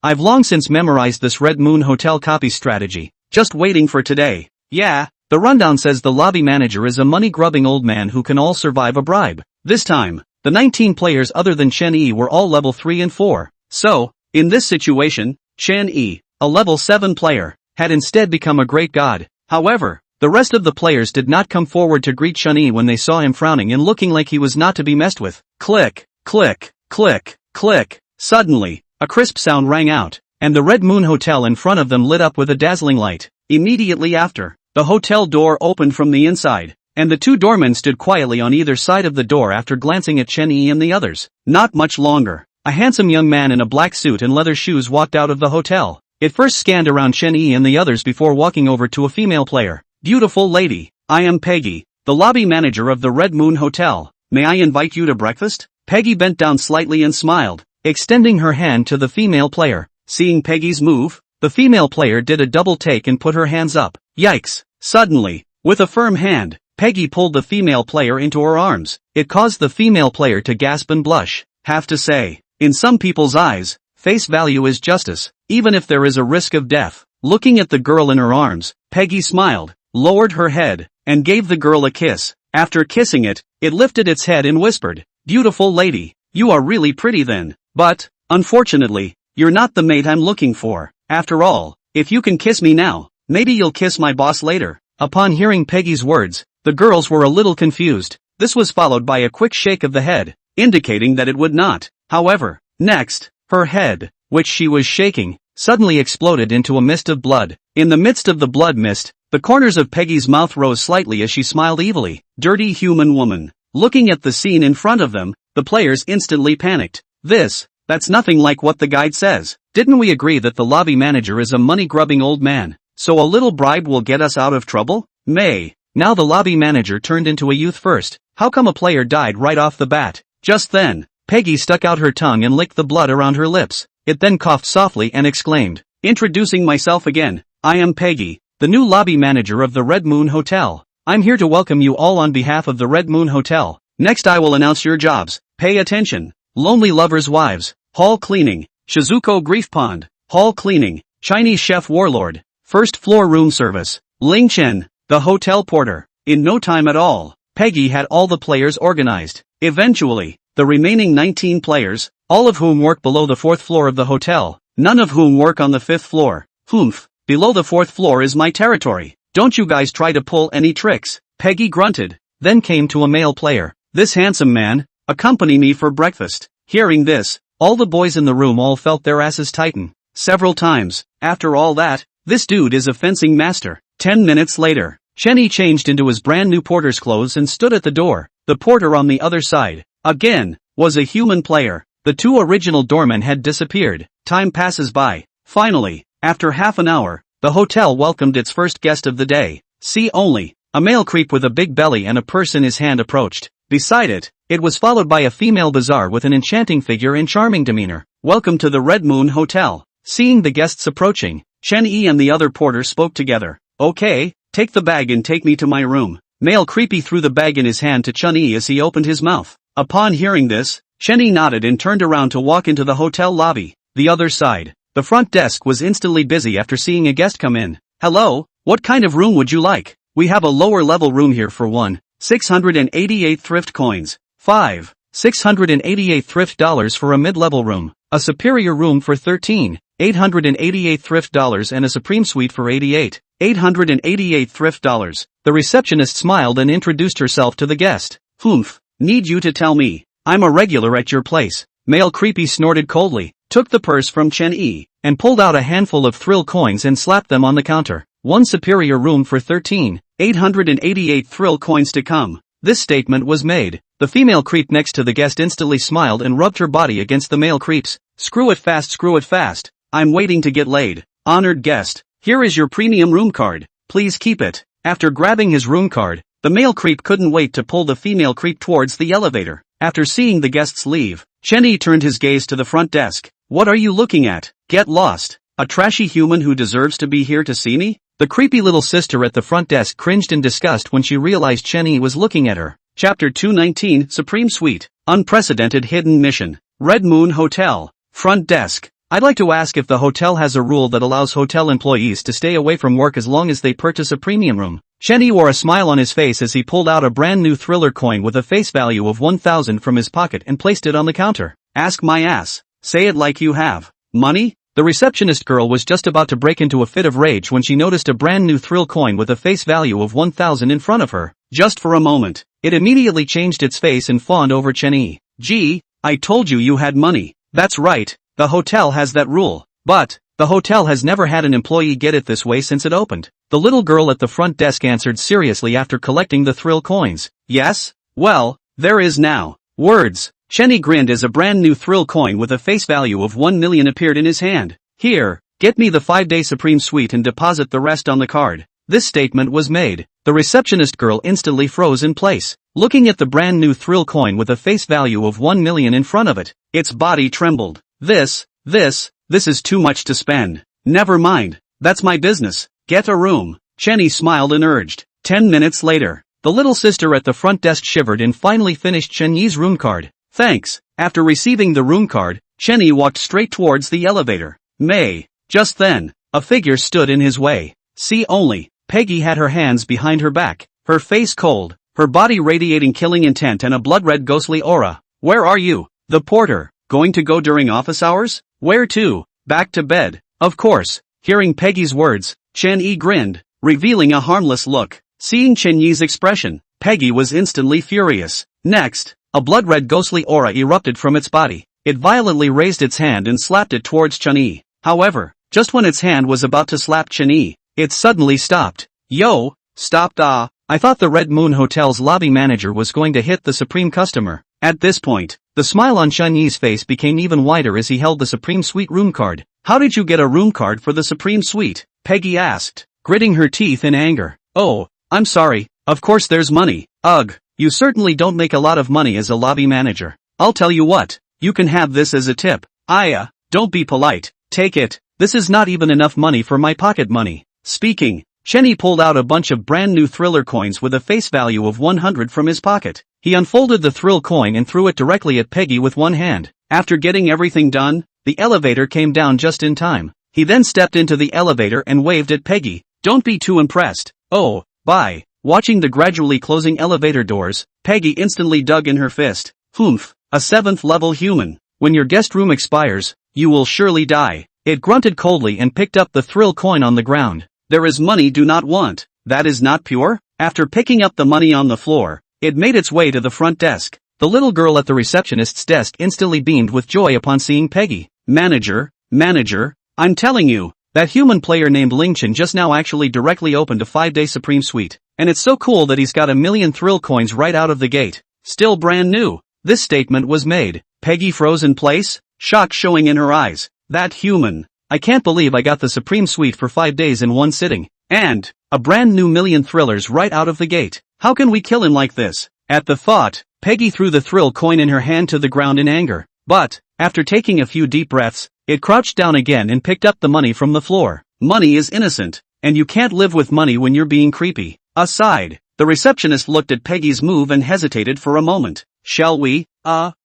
I've long since memorized this Red Moon Hotel copy strategy, just waiting for today. Yeah, the rundown says the lobby manager is a money-grubbing old man who can all survive a bribe. This time, the 19 players other than Chen Yi were all level 3 and 4. So, in this situation, Chen Yi, a level 7 player, had instead become a great god. However, the rest of the players did not come forward to greet Chen Yi when they saw him frowning and looking like he was not to be messed with. Click, click, click, click. Suddenly, a crisp sound rang out, and the Red Moon Hotel in front of them lit up with a dazzling light. Immediately after, the hotel door opened from the inside, and the two doormen stood quietly on either side of the door after glancing at Chen Yi and the others. Not much longer, a handsome young man in a black suit and leather shoes walked out of the hotel. It first scanned around Chen Yi and the others before walking over to a female player. Beautiful lady, I am Peggy, the lobby manager of the Red Moon Hotel. May I invite you to breakfast? Peggy bent down slightly and smiled, extending her hand to the female player. Seeing Peggy's move, the female player did a double take and put her hands up. Yikes! Suddenly, with a firm hand, Peggy pulled the female player into her arms. It caused the female player to gasp and blush. Have to say, in some people's eyes, face value is justice, even if there is a risk of death. Looking at the girl in her arms, Peggy smiled, lowered her head, and gave the girl a kiss. After kissing it, it lifted its head and whispered, "Beautiful lady, you are really pretty then. But, unfortunately, you're not the mate I'm looking for. After all, if you can kiss me now, maybe you'll kiss my boss later." Upon hearing Peggy's words, the girls were a little confused. This was followed by a quick shake of the head, indicating that it would not. However, next, her head, which she was shaking, suddenly exploded into a mist of blood. In the midst of the blood mist, the corners of Peggy's mouth rose slightly as she smiled evilly. Dirty human woman. Looking at the scene in front of them, the players instantly panicked. That's nothing like what the guide says. Didn't we agree that the lobby manager is a money-grubbing old man? So a little bribe will get us out of trouble? Now the lobby manager turned into a youth first. How come a player died right off the bat? Just then, Peggy stuck out her tongue and licked the blood around her lips. It then coughed softly and exclaimed, "Introducing myself again, I am Peggy, the new lobby manager of the Red Moon Hotel. I'm here to welcome you all on behalf of the Red Moon Hotel. Next I will announce your jobs. Pay attention. Lonely lovers' wives, hall cleaning, Shizuko Grief Pond, hall cleaning, Chinese chef warlord, first floor room service, Ling Chen, the hotel porter." In no time at all, Peggy had all the players organized. Eventually, the remaining 19 players, all of whom work below the 4th floor of the hotel, none of whom work on the 5th floor. Below the 4th floor is my territory. Don't you guys try to pull any tricks. Peggy grunted, then came to a male player. "This handsome man, accompany me for breakfast." Hearing this, all the boys in the room all felt their asses tighten. Several times. After all that, this dude is a fencing master. 10 minutes later, Chenny changed into his brand new porter's clothes and stood at the door. The porter on the other side, again, was a human player. The two original doormen had disappeared. Time passes by. Finally, after half an hour, the hotel welcomed its first guest of the day. See only, a male creep with a big belly and a purse in his hand approached. Beside it, it was followed by a female bazaar with an enchanting figure and charming demeanor. "Welcome to the Red Moon Hotel." Seeing the guests approaching, Chen Yi and the other porter spoke together. "Okay, take the bag and take me to my room." Male creepy threw the bag in his hand to Chen Yi as he opened his mouth. Upon hearing this, Chen Yi nodded and turned around to walk into the hotel lobby. The other side, the front desk was instantly busy after seeing a guest come in. "Hello, what kind of room would you like? We have a lower level room here for 1,688 thrift coins, 5,688 thrift dollars for a mid-level room, a superior room for 13,888 thrift dollars and a supreme suite for 88,888 thrift dollars. The receptionist smiled and introduced herself to the guest. "Need you to tell me, I'm a regular at your place." Male creepy snorted coldly, took the purse from Chen Yi, and pulled out a handful of thrill coins and slapped them on the counter. "One superior room for 13,888 thrill coins to come." This statement was made. The female creep next to the guest instantly smiled and rubbed her body against the male creep's. Screw it fast. I'm waiting to get laid. Honored guest, here is your premium room card. Please keep it. After grabbing his room card, the male creep couldn't wait to pull the female creep towards the elevator. After seeing the guests leave, Chenny turned his gaze to the front desk. What are you looking at? Get lost. A trashy human who deserves to be here to see me? The creepy little sister at the front desk cringed in disgust when she realized Chenny was looking at her. Chapter 219, Supreme Suite. Unprecedented Hidden Mission. Red Moon Hotel. Front desk. I'd like to ask if the hotel has a rule that allows hotel employees to stay away from work as long as they purchase a premium room. Chenny wore a smile on his face as he pulled out a brand new thriller coin with a face value of 1,000 from his pocket and placed it on the counter. Ask my ass. Say it like you have. Money? The receptionist girl was just about to break into a fit of rage when she noticed a brand new thrill coin with a face value of 1,000 in front of her. Just for a moment, it immediately changed its face and fawned over Chenny. Gee, I told you you had money. That's right, the hotel has that rule. But, the hotel has never had an employee get it this way since it opened. The little girl at the front desk answered seriously after collecting the thrill coins. Yes? Well, there is now. Words. Chenny grinned as a brand new thrill coin with a face value of 1 million appeared in his hand. Here, get me the 5-day Supreme Suite and deposit the rest on the card. This statement was made. The receptionist girl instantly froze in place, looking at the brand new thrill coin with a face value of 1 million in front of it. Its body trembled. This is too much to spend. Never mind. That's my business. Get a room. Chenny smiled and urged. 10 minutes later, the little sister at the front desk shivered and finally finished Chenny's room card. Thanks. After receiving the room card, Chenny walked straight towards the elevator. Just then, a figure stood in his way. See only, Peggy had her hands behind her back, her face cold, her body radiating killing intent and a blood-red ghostly aura. Where are you? The porter. Going to go during office hours? Where to? Back to bed. Of course. Hearing Peggy's words, Chenny grinned, revealing a harmless look. Seeing Chenny's expression, Peggy was instantly furious. Next, a blood-red ghostly aura erupted from its body. It violently raised its hand and slapped it towards Chenny. However, just when its hand was about to slap Chenny, it suddenly stopped. Yo, stopped I thought the Red Moon Hotel's lobby manager was going to hit the Supreme customer. At this point, the smile on Chenny's face became even wider as he held the Supreme Suite room card. How did you get a room card for the Supreme Suite? Peggy asked, gritting her teeth in anger. Oh, I'm sorry, of course there's money. Ugh, you certainly don't make a lot of money as a lobby manager. I'll tell you what, you can have this as a tip. Don't be polite. Take it. This is not even enough money for my pocket money. Speaking, Chenny pulled out a bunch of brand new thriller coins with a face value of 100 from his pocket. He unfolded the thrill coin and threw it directly at Peggy with one hand. After getting everything done, the elevator came down just in time. He then stepped into the elevator and waved at Peggy. Don't be too impressed. Oh, bye. Watching the gradually closing elevator doors, Peggy instantly dug in her fist. Humph, a 7th level human. When your guest room expires, you will surely die. It grunted coldly and picked up the thrill coin on the ground. There is money do not want. That is not pure? After picking up the money on the floor, it made its way to the front desk. The little girl at the receptionist's desk instantly beamed with joy upon seeing Peggy. Manager, I'm telling you, that human player named Lingchen just now actually directly opened a 5-day Supreme Suite. And it's so cool that he's got 1 million thrill coins right out of the gate. Still brand new. This statement was made. Peggy froze in place, shock showing in her eyes. That human. I can't believe I got the Supreme Suite for 5 days in one sitting. And, a brand new 1 million thrillers right out of the gate. How can we kill him like this? At the thought, Peggy threw the thrill coin in her hand to the ground in anger. But, after taking a few deep breaths, it crouched down again and picked up the money from the floor. Money is innocent, and you can't live with money when you're being creepy. Aside, the receptionist looked at Peggy's move and hesitated for a moment. Shall we,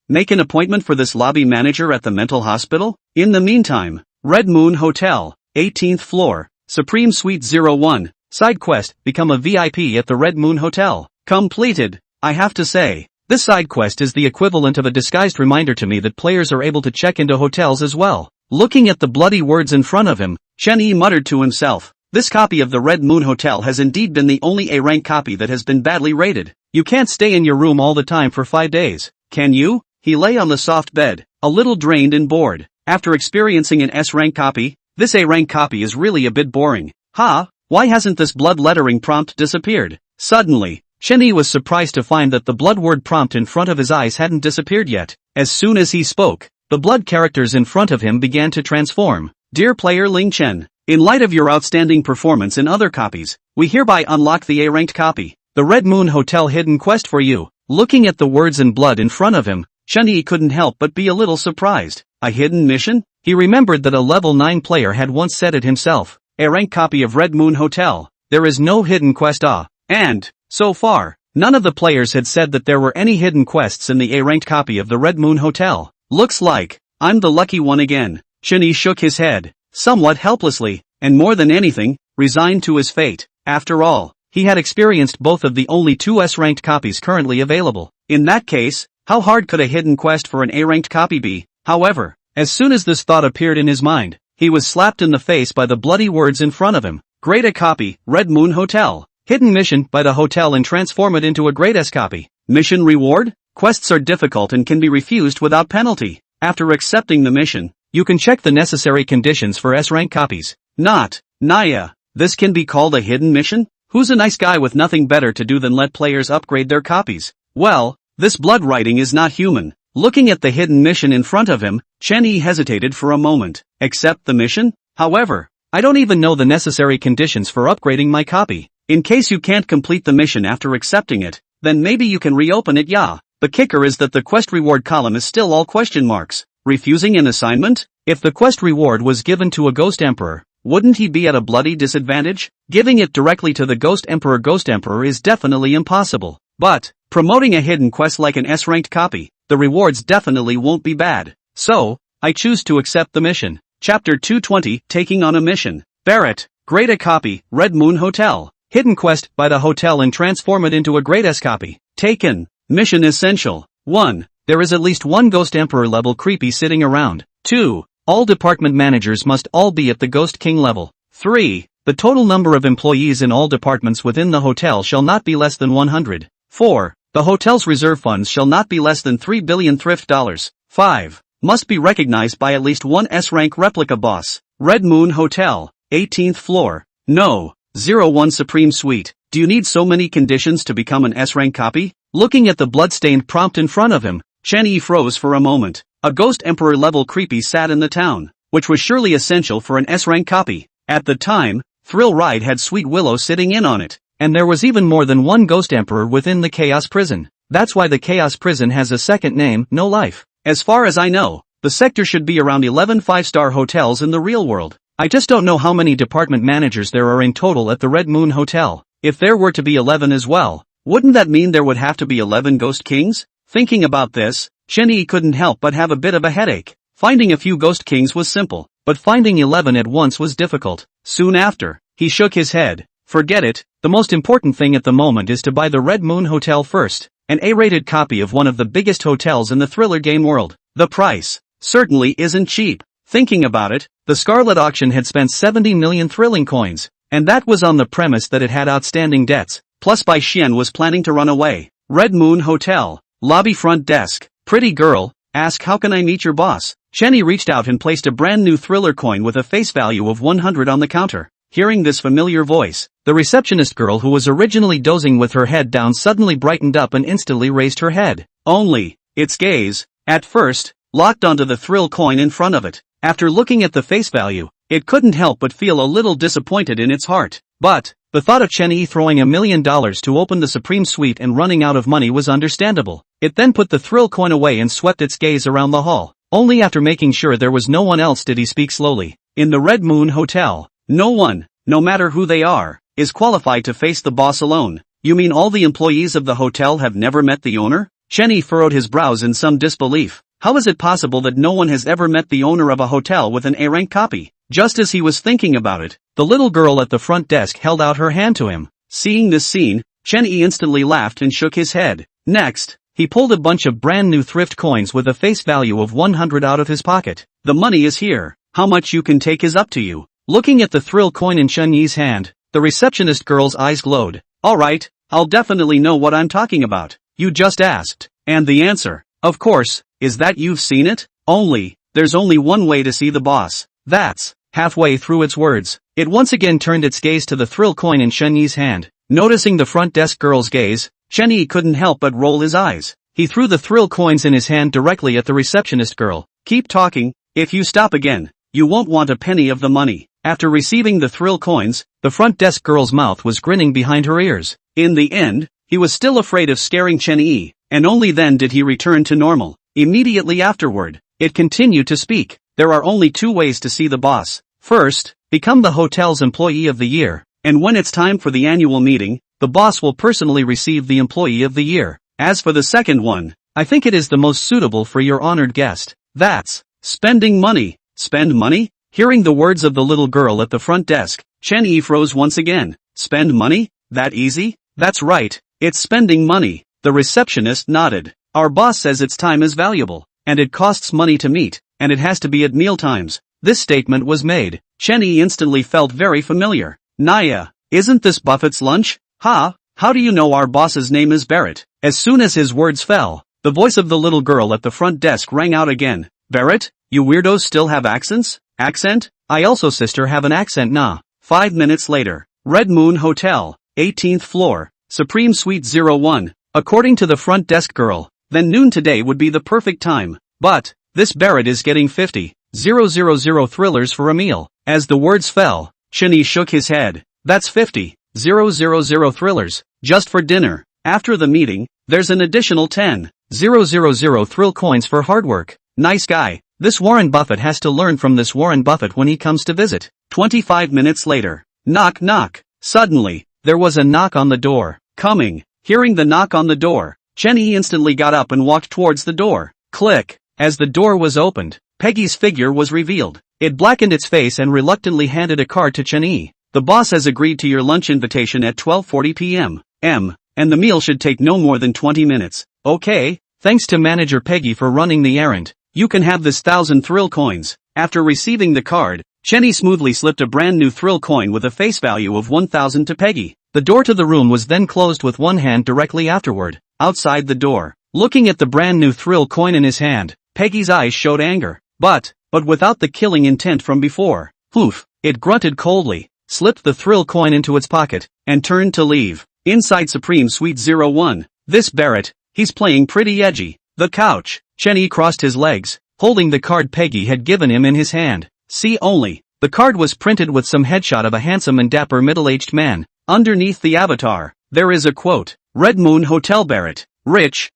make an appointment for this lobby manager at the mental hospital? In the meantime, Red Moon Hotel, 18th floor, Supreme Suite 01, side quest, become a VIP at the Red Moon Hotel. Completed. I have to say, this side quest is the equivalent of a disguised reminder to me that players are able to check into hotels as well. Looking at the bloody words in front of him, Chenny muttered to himself. This copy of the Red Moon Hotel has indeed been the only A-rank copy that has been badly rated. You can't stay in your room all the time for 5 days, can you? He lay on the soft bed, a little drained and bored. After experiencing an S-rank copy, this A-rank copy is really a bit boring. Why hasn't this blood lettering prompt disappeared? Suddenly, Shenyi was surprised to find that the blood word prompt in front of his eyes hadn't disappeared yet. As soon as he spoke, the blood characters in front of him began to transform. Dear player Ling Chen, in light of your outstanding performance in other copies, we hereby unlock the A-ranked copy, the Red Moon Hotel hidden quest for you. Looking at the words in blood in front of him, Shenyi couldn't help but be a little surprised. A hidden mission? He remembered that a level 9 player had once said it himself. A-ranked copy of Red Moon Hotel. There is no hidden quest and, so far, none of the players had said that there were any hidden quests in the A-ranked copy of the Red Moon Hotel. Looks like I'm the lucky one again. Shenyi shook his head, somewhat helplessly, and more than anything, resigned to his fate. After all, he had experienced both of the only 2 S-ranked copies currently available. In that case, how hard could a hidden quest for an A-ranked copy be? However, as soon as this thought appeared in his mind, he was slapped in the face by the bloody words in front of him. Grade A copy, Red Moon Hotel. Hidden mission, buy the hotel and transform it into a grade S copy. Mission reward? Quests are difficult and can be refused without penalty. After accepting the mission, you can check the necessary conditions for S-rank copies. Not, Naya. This can be called a hidden mission? Who's a nice guy with nothing better to do than let players upgrade their copies? Well, this blood writing is not human. Looking at the hidden mission in front of him, Shenyi hesitated for a moment. Accept the mission? However, I don't even know the necessary conditions for upgrading my copy. In case you can't complete the mission after accepting it, then maybe you can reopen it. Yeah. The kicker is that the quest reward column is still all question marks. Refusing an assignment? If the quest reward was given to a Ghost Emperor, wouldn't he be at a bloody disadvantage? Giving it directly to the Ghost Emperor is definitely impossible. But, promoting a hidden quest like an S-ranked copy, the rewards definitely won't be bad. So, I choose to accept the mission. Chapter 220, Taking on a Mission. Barrett, grade A copy, Red Moon Hotel. Hidden quest, buy the hotel and transform it into a grade S copy. Taken. Mission essential. 1. There is at least 1 Ghost Emperor level creepy sitting around. 2. All department managers must all be at the Ghost King level. 3. The total number of employees in all departments within the hotel shall not be less than 100. 4. The hotel's reserve funds shall not be less than 3 billion thrift dollars. 5. Must be recognized by at least 1 S-rank replica boss. Red Moon Hotel, 18th floor. No. 01 Supreme Suite. Do you need so many conditions to become an S-rank copy? Looking at the bloodstained prompt in front of him, Shenyi froze for a moment. A Ghost Emperor level creepy sat in the town, which was surely essential for an S-rank copy. At the time, Thrill Ride had Sweet Willow sitting in on it, and there was even more than 1 Ghost Emperor within the Chaos Prison. That's why the Chaos Prison has a second name, No Life. As far as I know, the sector should be around 11 5-star hotels in the real world. I just don't know how many department managers there are in total at the Red Moon Hotel. If there were to be 11 as well, wouldn't that mean there would have to be 11 Ghost Kings? Thinking about this, Shenyi couldn't help but have a bit of a headache. Finding a few Ghost Kings was simple, but finding 11 at once was difficult. Soon after, he shook his head. Forget it, the most important thing at the moment is to buy the Red Moon Hotel first, an A-rated copy of one of the biggest hotels in the thriller game world. The price certainly isn't cheap. Thinking about it, the Scarlet Auction had spent 70 million thrilling coins, and that was on the premise that it had outstanding debts. Plus Bai Xian was planning to run away. Red Moon Hotel, lobby front desk. Pretty girl, ask how can I meet your boss? Shenyi reached out and placed a brand new thriller coin with a face value of 100 on the counter. Hearing this familiar voice, the receptionist girl who was originally dozing with her head down suddenly brightened up and instantly raised her head. Only, its gaze, at first, locked onto the thrill coin in front of it. After looking at the face value, it couldn't help but feel a little disappointed in its heart. But, the thought of Shenyi throwing $1 million to open the Supreme Suite and running out of money was understandable. It then put the thrill coin away and swept its gaze around the hall. Only after making sure there was no one else did he speak slowly. In the Red Moon Hotel, no one, no matter who they are, is qualified to face the boss alone. You mean all the employees of the hotel have never met the owner? Shenyi furrowed his brows in some disbelief. How is it possible that no one has ever met the owner of a hotel with an A-rank copy? Just as he was thinking about it, the little girl at the front desk held out her hand to him. Seeing this scene, Shenyi instantly laughed and shook his head. Next, he pulled a bunch of brand new thrift coins with a face value of 100 out of his pocket. The money is here. How much you can take is up to you. Looking at the thrill coin in Shenyi's hand, the receptionist girl's eyes glowed. Alright, I'll definitely know what I'm talking about. You just asked. And the answer, of course, is that you've seen it? Only, there's only one way to see the boss. That's, halfway through its words, it once again turned its gaze to the thrill coin in Shenyi's hand. Noticing the front desk girl's gaze, Chenyi couldn't help but roll his eyes. He threw the thrill coins in his hand directly at the receptionist girl. Keep talking. If you stop again, you won't want a penny of the money. After receiving the thrill coins, the front desk girl's mouth was grinning behind her ears. In the end, he was still afraid of scaring Chenyi, and only then did he return to normal. Immediately afterward, it continued to speak. There are only two ways to see the boss. First, become the hotel's employee of the year, and when it's time for the annual meeting, the boss will personally receive the employee of the year. As for the second one, I think it is the most suitable for your honored guest. That's spending money. Spend money? Hearing the words of the little girl at the front desk, Chenyi froze once again. Spend money? That easy? That's right, it's spending money. The receptionist nodded. Our boss says its time is valuable, and it costs money to meet, and it has to be at meal times. This statement was made. Chenyi instantly felt very familiar. Naya, isn't this Buffett's lunch? Ha, how do you know our boss's name is Barrett? As soon as his words fell, the voice of the little girl at the front desk rang out again. Barrett, you weirdos still have accents? Accent? I also sister have an accent nah. 5 minutes later. Red Moon Hotel, 18th floor, Supreme Suite 01. According to the front desk girl, then noon today would be the perfect time. But, this Barrett is getting 50,000 thrillers for a meal. As the words fell, Chenyi shook his head. That's 50,000 thrillers, just for dinner. After the meeting, there's an additional 10,000 thrill coins for hard work. Nice guy. This Warren Buffett has to learn from this Warren Buffett when he comes to visit. 25 minutes later. Knock knock. Suddenly, there was a knock on the door. Coming. Hearing the knock on the door, Chenyi instantly got up and walked towards the door. Click. As the door was opened, Peggy's figure was revealed. It blackened its face and reluctantly handed a card to Chenyi. The boss has agreed to your lunch invitation at 12:40 p.m. And the meal should take no more than 20 minutes. Okay, thanks to manager Peggy for running the errand. You can have this 1,000 thrill coins. After receiving the card, Chenyi smoothly slipped a brand new thrill coin with a face value of 1,000 to Peggy. The door to the room was then closed with one hand directly afterward. Outside the door, looking at the brand new thrill coin in his hand, Peggy's eyes showed anger. But without the killing intent from before. Poof, it grunted coldly, slipped the thrill coin into its pocket, and turned to leave. Inside Supreme Suite 01, this Barrett, he's playing pretty edgy. The couch. Chenyi crossed his legs, holding the card Peggy had given him in his hand. See only. The card was printed with some headshot of a handsome and dapper middle-aged man. Underneath the avatar, there is a quote. Red Moon Hotel Barrett. Rich,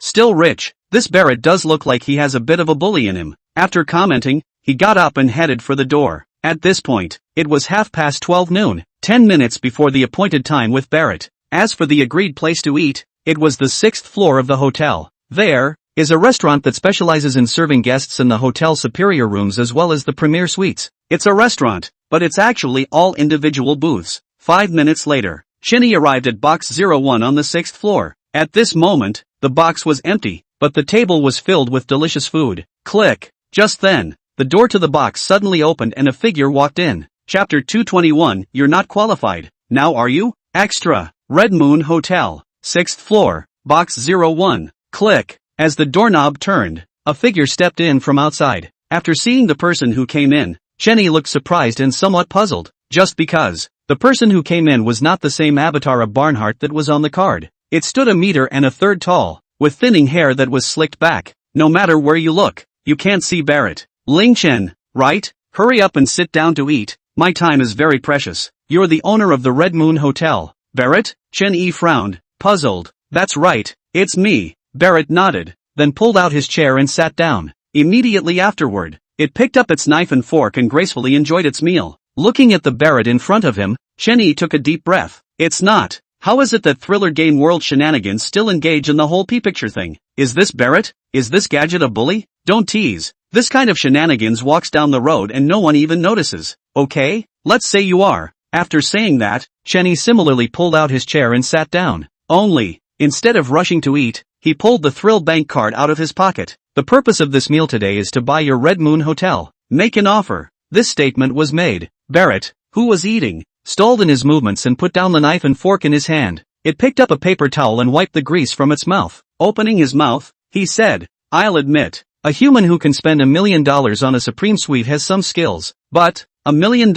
still rich. This Barrett does look like he has a bit of a bully in him. After commenting, he got up and headed for the door. At this point, it was 12:30 noon, 10 minutes before the appointed time with Barrett. As for the agreed place to eat, it was the 6th floor of the hotel. There is a restaurant that specializes in serving guests in the hotel's superior rooms as well as the premier suites. It's a restaurant, but it's actually all individual booths. 5 minutes later, Chenyi arrived at box 01 on the 6th floor. At this moment, the box was empty, but the table was filled with delicious food. Click. Just then, the door to the box suddenly opened and a figure walked in. Chapter 221, You're not qualified. Now are you? Extra. Red Moon Hotel, 6th floor, box 01. Click. As the doorknob turned, a figure stepped in from outside. After seeing the person who came in, Chenyi looked surprised and somewhat puzzled, just because the person who came in was not the same avatar of Barnhart that was on the card. It stood 1.3 meters tall, with thinning hair that was slicked back. No matter where you look, you can't see Barrett. Ling Chen, right? Hurry up and sit down to eat. My time is very precious. You're the owner of the Red Moon Hotel, Barrett? Chenyi frowned, puzzled. That's right, it's me. Barrett nodded, then pulled out his chair and sat down. Immediately afterward, it picked up its knife and fork and gracefully enjoyed its meal. Looking at the Barrett in front of him, Chenyi took a deep breath. It's not. How is it that Thriller Game World shenanigans still engage in the whole P-picture thing? Is this Barrett? Is this gadget a bully? Don't tease. This kind of shenanigans walks down the road and no one even notices. Okay? Let's say you are. After saying that, Chenyi similarly pulled out his chair and sat down. Only, instead of rushing to eat, he pulled the Thrill Bank card out of his pocket. The purpose of this meal today is to buy your Red Moon Hotel. Make an offer. This statement was made. Barrett, who was eating, stalled in his movements and put down the knife and fork in his hand. It picked up a paper towel and wiped the grease from its mouth. Opening his mouth, he said, I'll admit, a human who can spend $1 million on a supreme suite has some skills, but $1 million,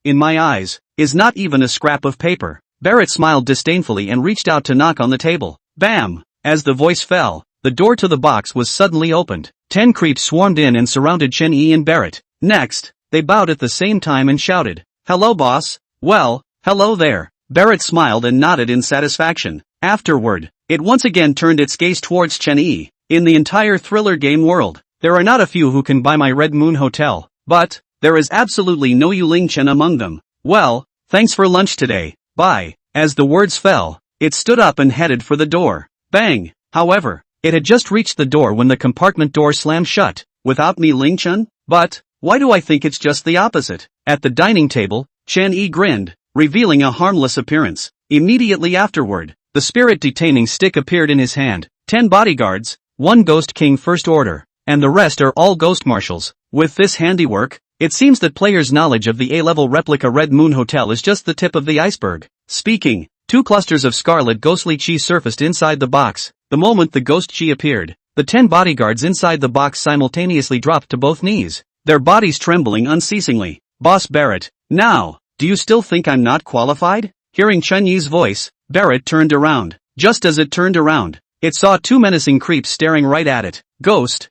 in my eyes, is not even a scrap of paper. Barrett smiled disdainfully and reached out to knock on the table. Bam! As the voice fell, the door to the box was suddenly opened. 10 creeps swarmed in and surrounded Chen-Yi and Barrett. Next, they bowed at the same time and shouted, "Hello boss." "Well, hello there." Barrett smiled and nodded in satisfaction. Afterward, it once again turned its gaze towards Chen-Yi. In the entire thriller game world, there are not a few who can buy my Red Moon Hotel, but there is absolutely no Yuling Chen among them. Well, thanks for lunch today. Bye. As the words fell, it stood up and headed for the door. Bang! However, it had just reached the door when the compartment door slammed shut. Without me Ling Chen? But why do I think it's just the opposite? At the dining table, Chen-Yi grinned, revealing a harmless appearance. Immediately afterward, the spirit detaining stick appeared in his hand. 10 bodyguards, 1 Ghost King First Order, and the rest are all Ghost Marshals. With this handiwork, it seems that players' knowledge of the A-level replica Red Moon Hotel is just the tip of the iceberg. Speaking, 2 clusters of scarlet ghostly chi surfaced inside the box. The moment the ghost chi appeared, the 10 bodyguards inside the box simultaneously dropped to both knees, their bodies trembling unceasingly. Boss Barrett, now, do you still think I'm not qualified? Hearing Chen-Yi's voice, Barrett turned around. Just as it turned around, it saw 2 menacing creeps staring right at it. Ghost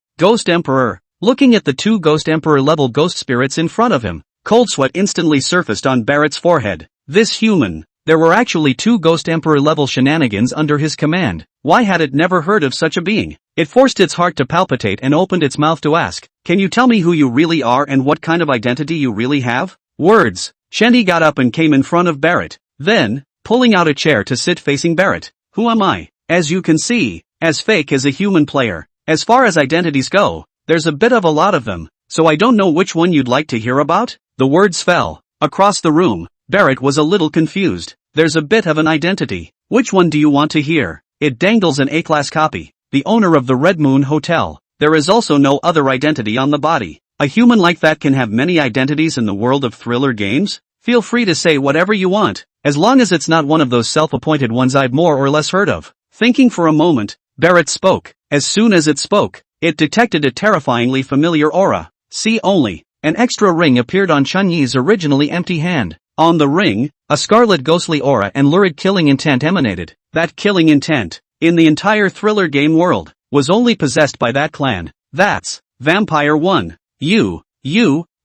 Emperor. Looking at the 2 Ghost Emperor level ghost spirits in front of him, cold sweat instantly surfaced on Barrett's forehead. This human. There were actually 2 Ghost Emperor level shenanigans under his command. Why had it never heard of such a being? It forced its heart to palpitate and opened its mouth to ask, "Can you tell me who you really are and what kind of identity you really have?" Words. Chen-Yi got up and came in front of Barrett. Then, pulling out a chair to sit facing Barrett. "Who am I? As you can see, as fake as a human player. As far as identities go, there's a bit of a lot of them, so I don't know which one you'd like to hear about." The words fell. Across the room, Barrett was a little confused. "There's a bit of an identity. Which one do you want to hear?" It dangles an A-class copy. The owner of the Red Moon Hotel. There is also no other identity on the body. A human like that can have many identities in the world of thriller games? Feel free to say whatever you want, as long as it's not one of those self-appointed ones I've more or less heard of. Thinking for a moment, Barrett spoke. As soon as it spoke, it detected a terrifyingly familiar aura. See only. An extra ring appeared on Chen-Yi's originally empty hand. On the ring, a scarlet ghostly aura and lurid killing intent emanated. That killing intent, in the entire thriller game world, was only possessed by that clan. That's Vampire 1. You,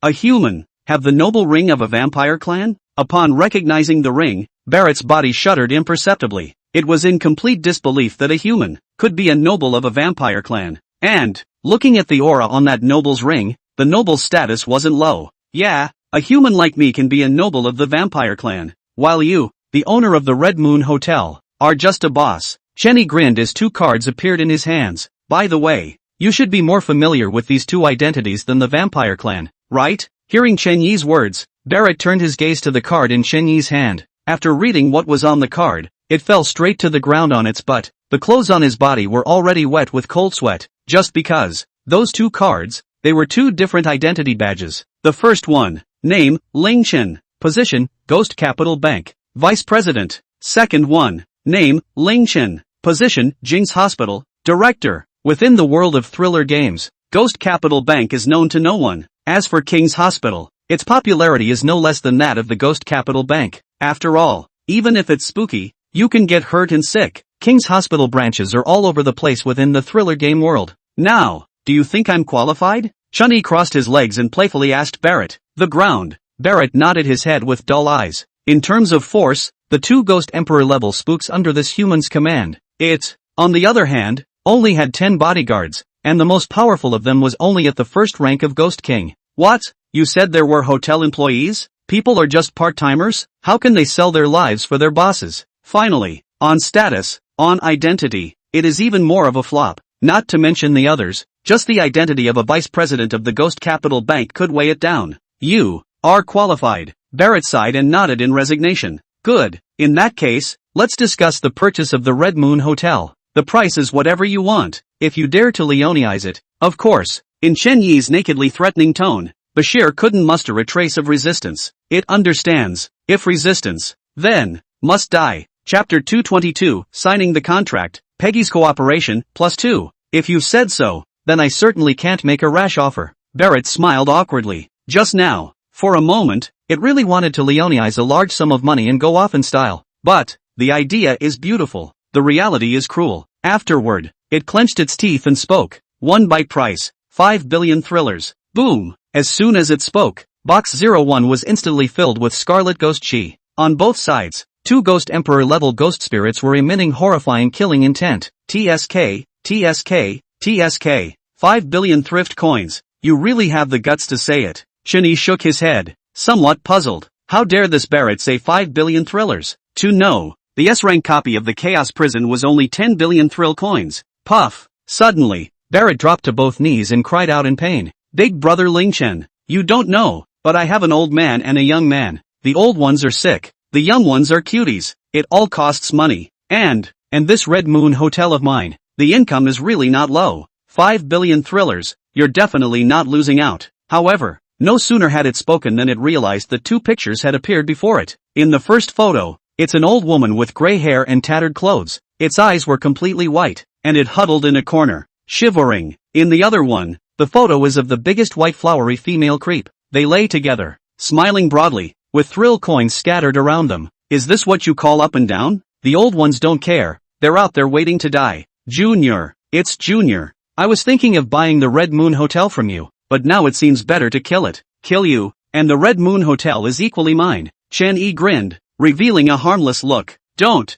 a human, have the noble ring of a vampire clan? Upon recognizing the ring, Barrett's body shuddered imperceptibly. It was in complete disbelief that a human could be a noble of a vampire clan. And, looking at the aura on that noble's ring, the noble's status wasn't low. Yeah, a human like me can be a noble of the vampire clan, while you, the owner of the Red Moon Hotel, are just a boss. Chen-Yi grinned as 2 cards appeared in his hands. By the way, you should be more familiar with these 2 identities than the vampire clan, right? Hearing Chen-Yi's words, Barrett turned his gaze to the card in Chen-Yi's hand. After reading what was on the card, it fell straight to the ground on its butt. The clothes on his body were already wet with cold sweat. Just because. Those 2 cards, they were 2 different identity badges. The first one, name, Ling Chen. Position, Ghost Capital Bank. Vice President. Second one, name, Ling Chen. Position, Jing's Hospital. Director. Within the world of thriller games, Ghost Capital Bank is known to no one. As for King's Hospital, its popularity is no less than that of the Ghost Capital Bank. After all, even if it's spooky, you can get hurt and sick. King's Hospital branches are all over the place within the thriller game world. Now, do you think I'm qualified? Chen-Yi crossed his legs and playfully asked Barrett. The ground. Barrett nodded his head with dull eyes. In terms of force, the 2 Ghost Emperor level spooks under this human's command. It, on the other hand, only had 10 bodyguards, and the most powerful of them was only at the first rank of Ghost King. What? You said there were hotel employees? People are just part-timers? How can they sell their lives for their bosses? Finally, on status, on identity, it is even more of a flop. Not to mention the others, just the identity of a vice president of the Ghost Capital Bank could weigh it down. You are qualified. Barrett sighed and nodded in resignation. Good. In that case, let's discuss the purchase of the Red Moon Hotel. The price is whatever you want, if you dare to Leonize it. Of course. In Chen-Yi's nakedly threatening tone, Bashir couldn't muster a trace of resistance. It understands. If resistance, then, must die. Chapter 222, Signing the Contract, Peggy's Cooperation, +2. If you've said so, then I certainly can't make a rash offer. Barrett smiled awkwardly. Just now, for a moment, it really wanted to Leonize a large sum of money and go off in style. But, the idea is beautiful. The reality is cruel. Afterward, it clenched its teeth and spoke. 1 byte price, 5 billion thrillers. Boom! As soon as it spoke, Box 01 was instantly filled with scarlet ghost chi. On both sides, 2 Ghost Emperor-level ghost spirits were emitting horrifying killing intent. TSK, TSK, TSK. 5 billion thrift coins. You really have the guts to say it. Chani shook his head, somewhat puzzled. How dare this Barrett say 5 billion thrillers? No, the S-rank copy of the Chaos Prison was only 10 billion thrill coins. Puff! Suddenly, Barrett dropped to both knees and cried out in pain. Big brother Ling Chen, you don't know, but I have an old man and a young man. The old ones are sick. The young ones are cuties. It all costs money. And this Red Moon hotel of mine, the income is really not low. 5 billion thrillers, you're definitely not losing out. However, no sooner had it spoken than it realized that 2 pictures had appeared before it. In the first photo, it's an old woman with gray hair and tattered clothes. Its eyes were completely white, and it huddled in a corner, shivering. In the other one, the photo is of the biggest white flowery female creep. They lay together, smiling broadly, with thrill coins scattered around them. Is this what you call up and down? The old ones don't care. They're out there waiting to die. Junior, it's Junior. I was thinking of buying the Red Moon Hotel from you, but now it seems better to kill it. Kill you, and the Red Moon Hotel is equally mine. Chen Yi grinned, revealing a harmless look. Don't.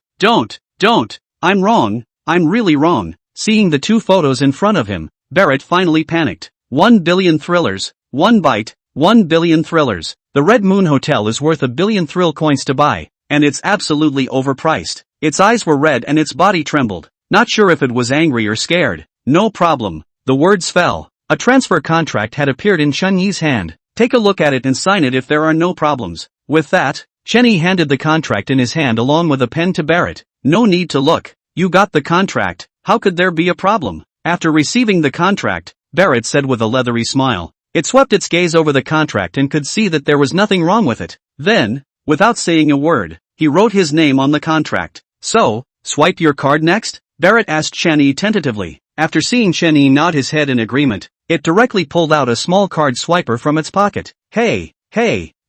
I'm wrong. I'm really wrong. Seeing the 2 photos in front of him, Barrett finally panicked. 1 billion thrillers, 1 byte, 1 billion thrillers. The Red Moon Hotel is worth 1 billion thrill coins to buy, and it's absolutely overpriced. Its eyes were red and its body trembled. Not sure if it was angry or scared. No problem. The words fell. A transfer contract had appeared in Chen Yi's hand. Take a look at it and sign it if there are no problems. With that, Chen Yi handed the contract in his hand along with a pen to Barrett. No need to look. You got the contract. How could there be a problem? After receiving the contract, Barrett said with a leathery smile. It swept its gaze over the contract and could see that there was nothing wrong with it. Then, without saying a word, he wrote his name on the contract. So, swipe your card next? Barrett asked Chen Yi tentatively. After seeing Chen Yi nod his head in agreement, it directly pulled out a small card swiper from its pocket. Hey,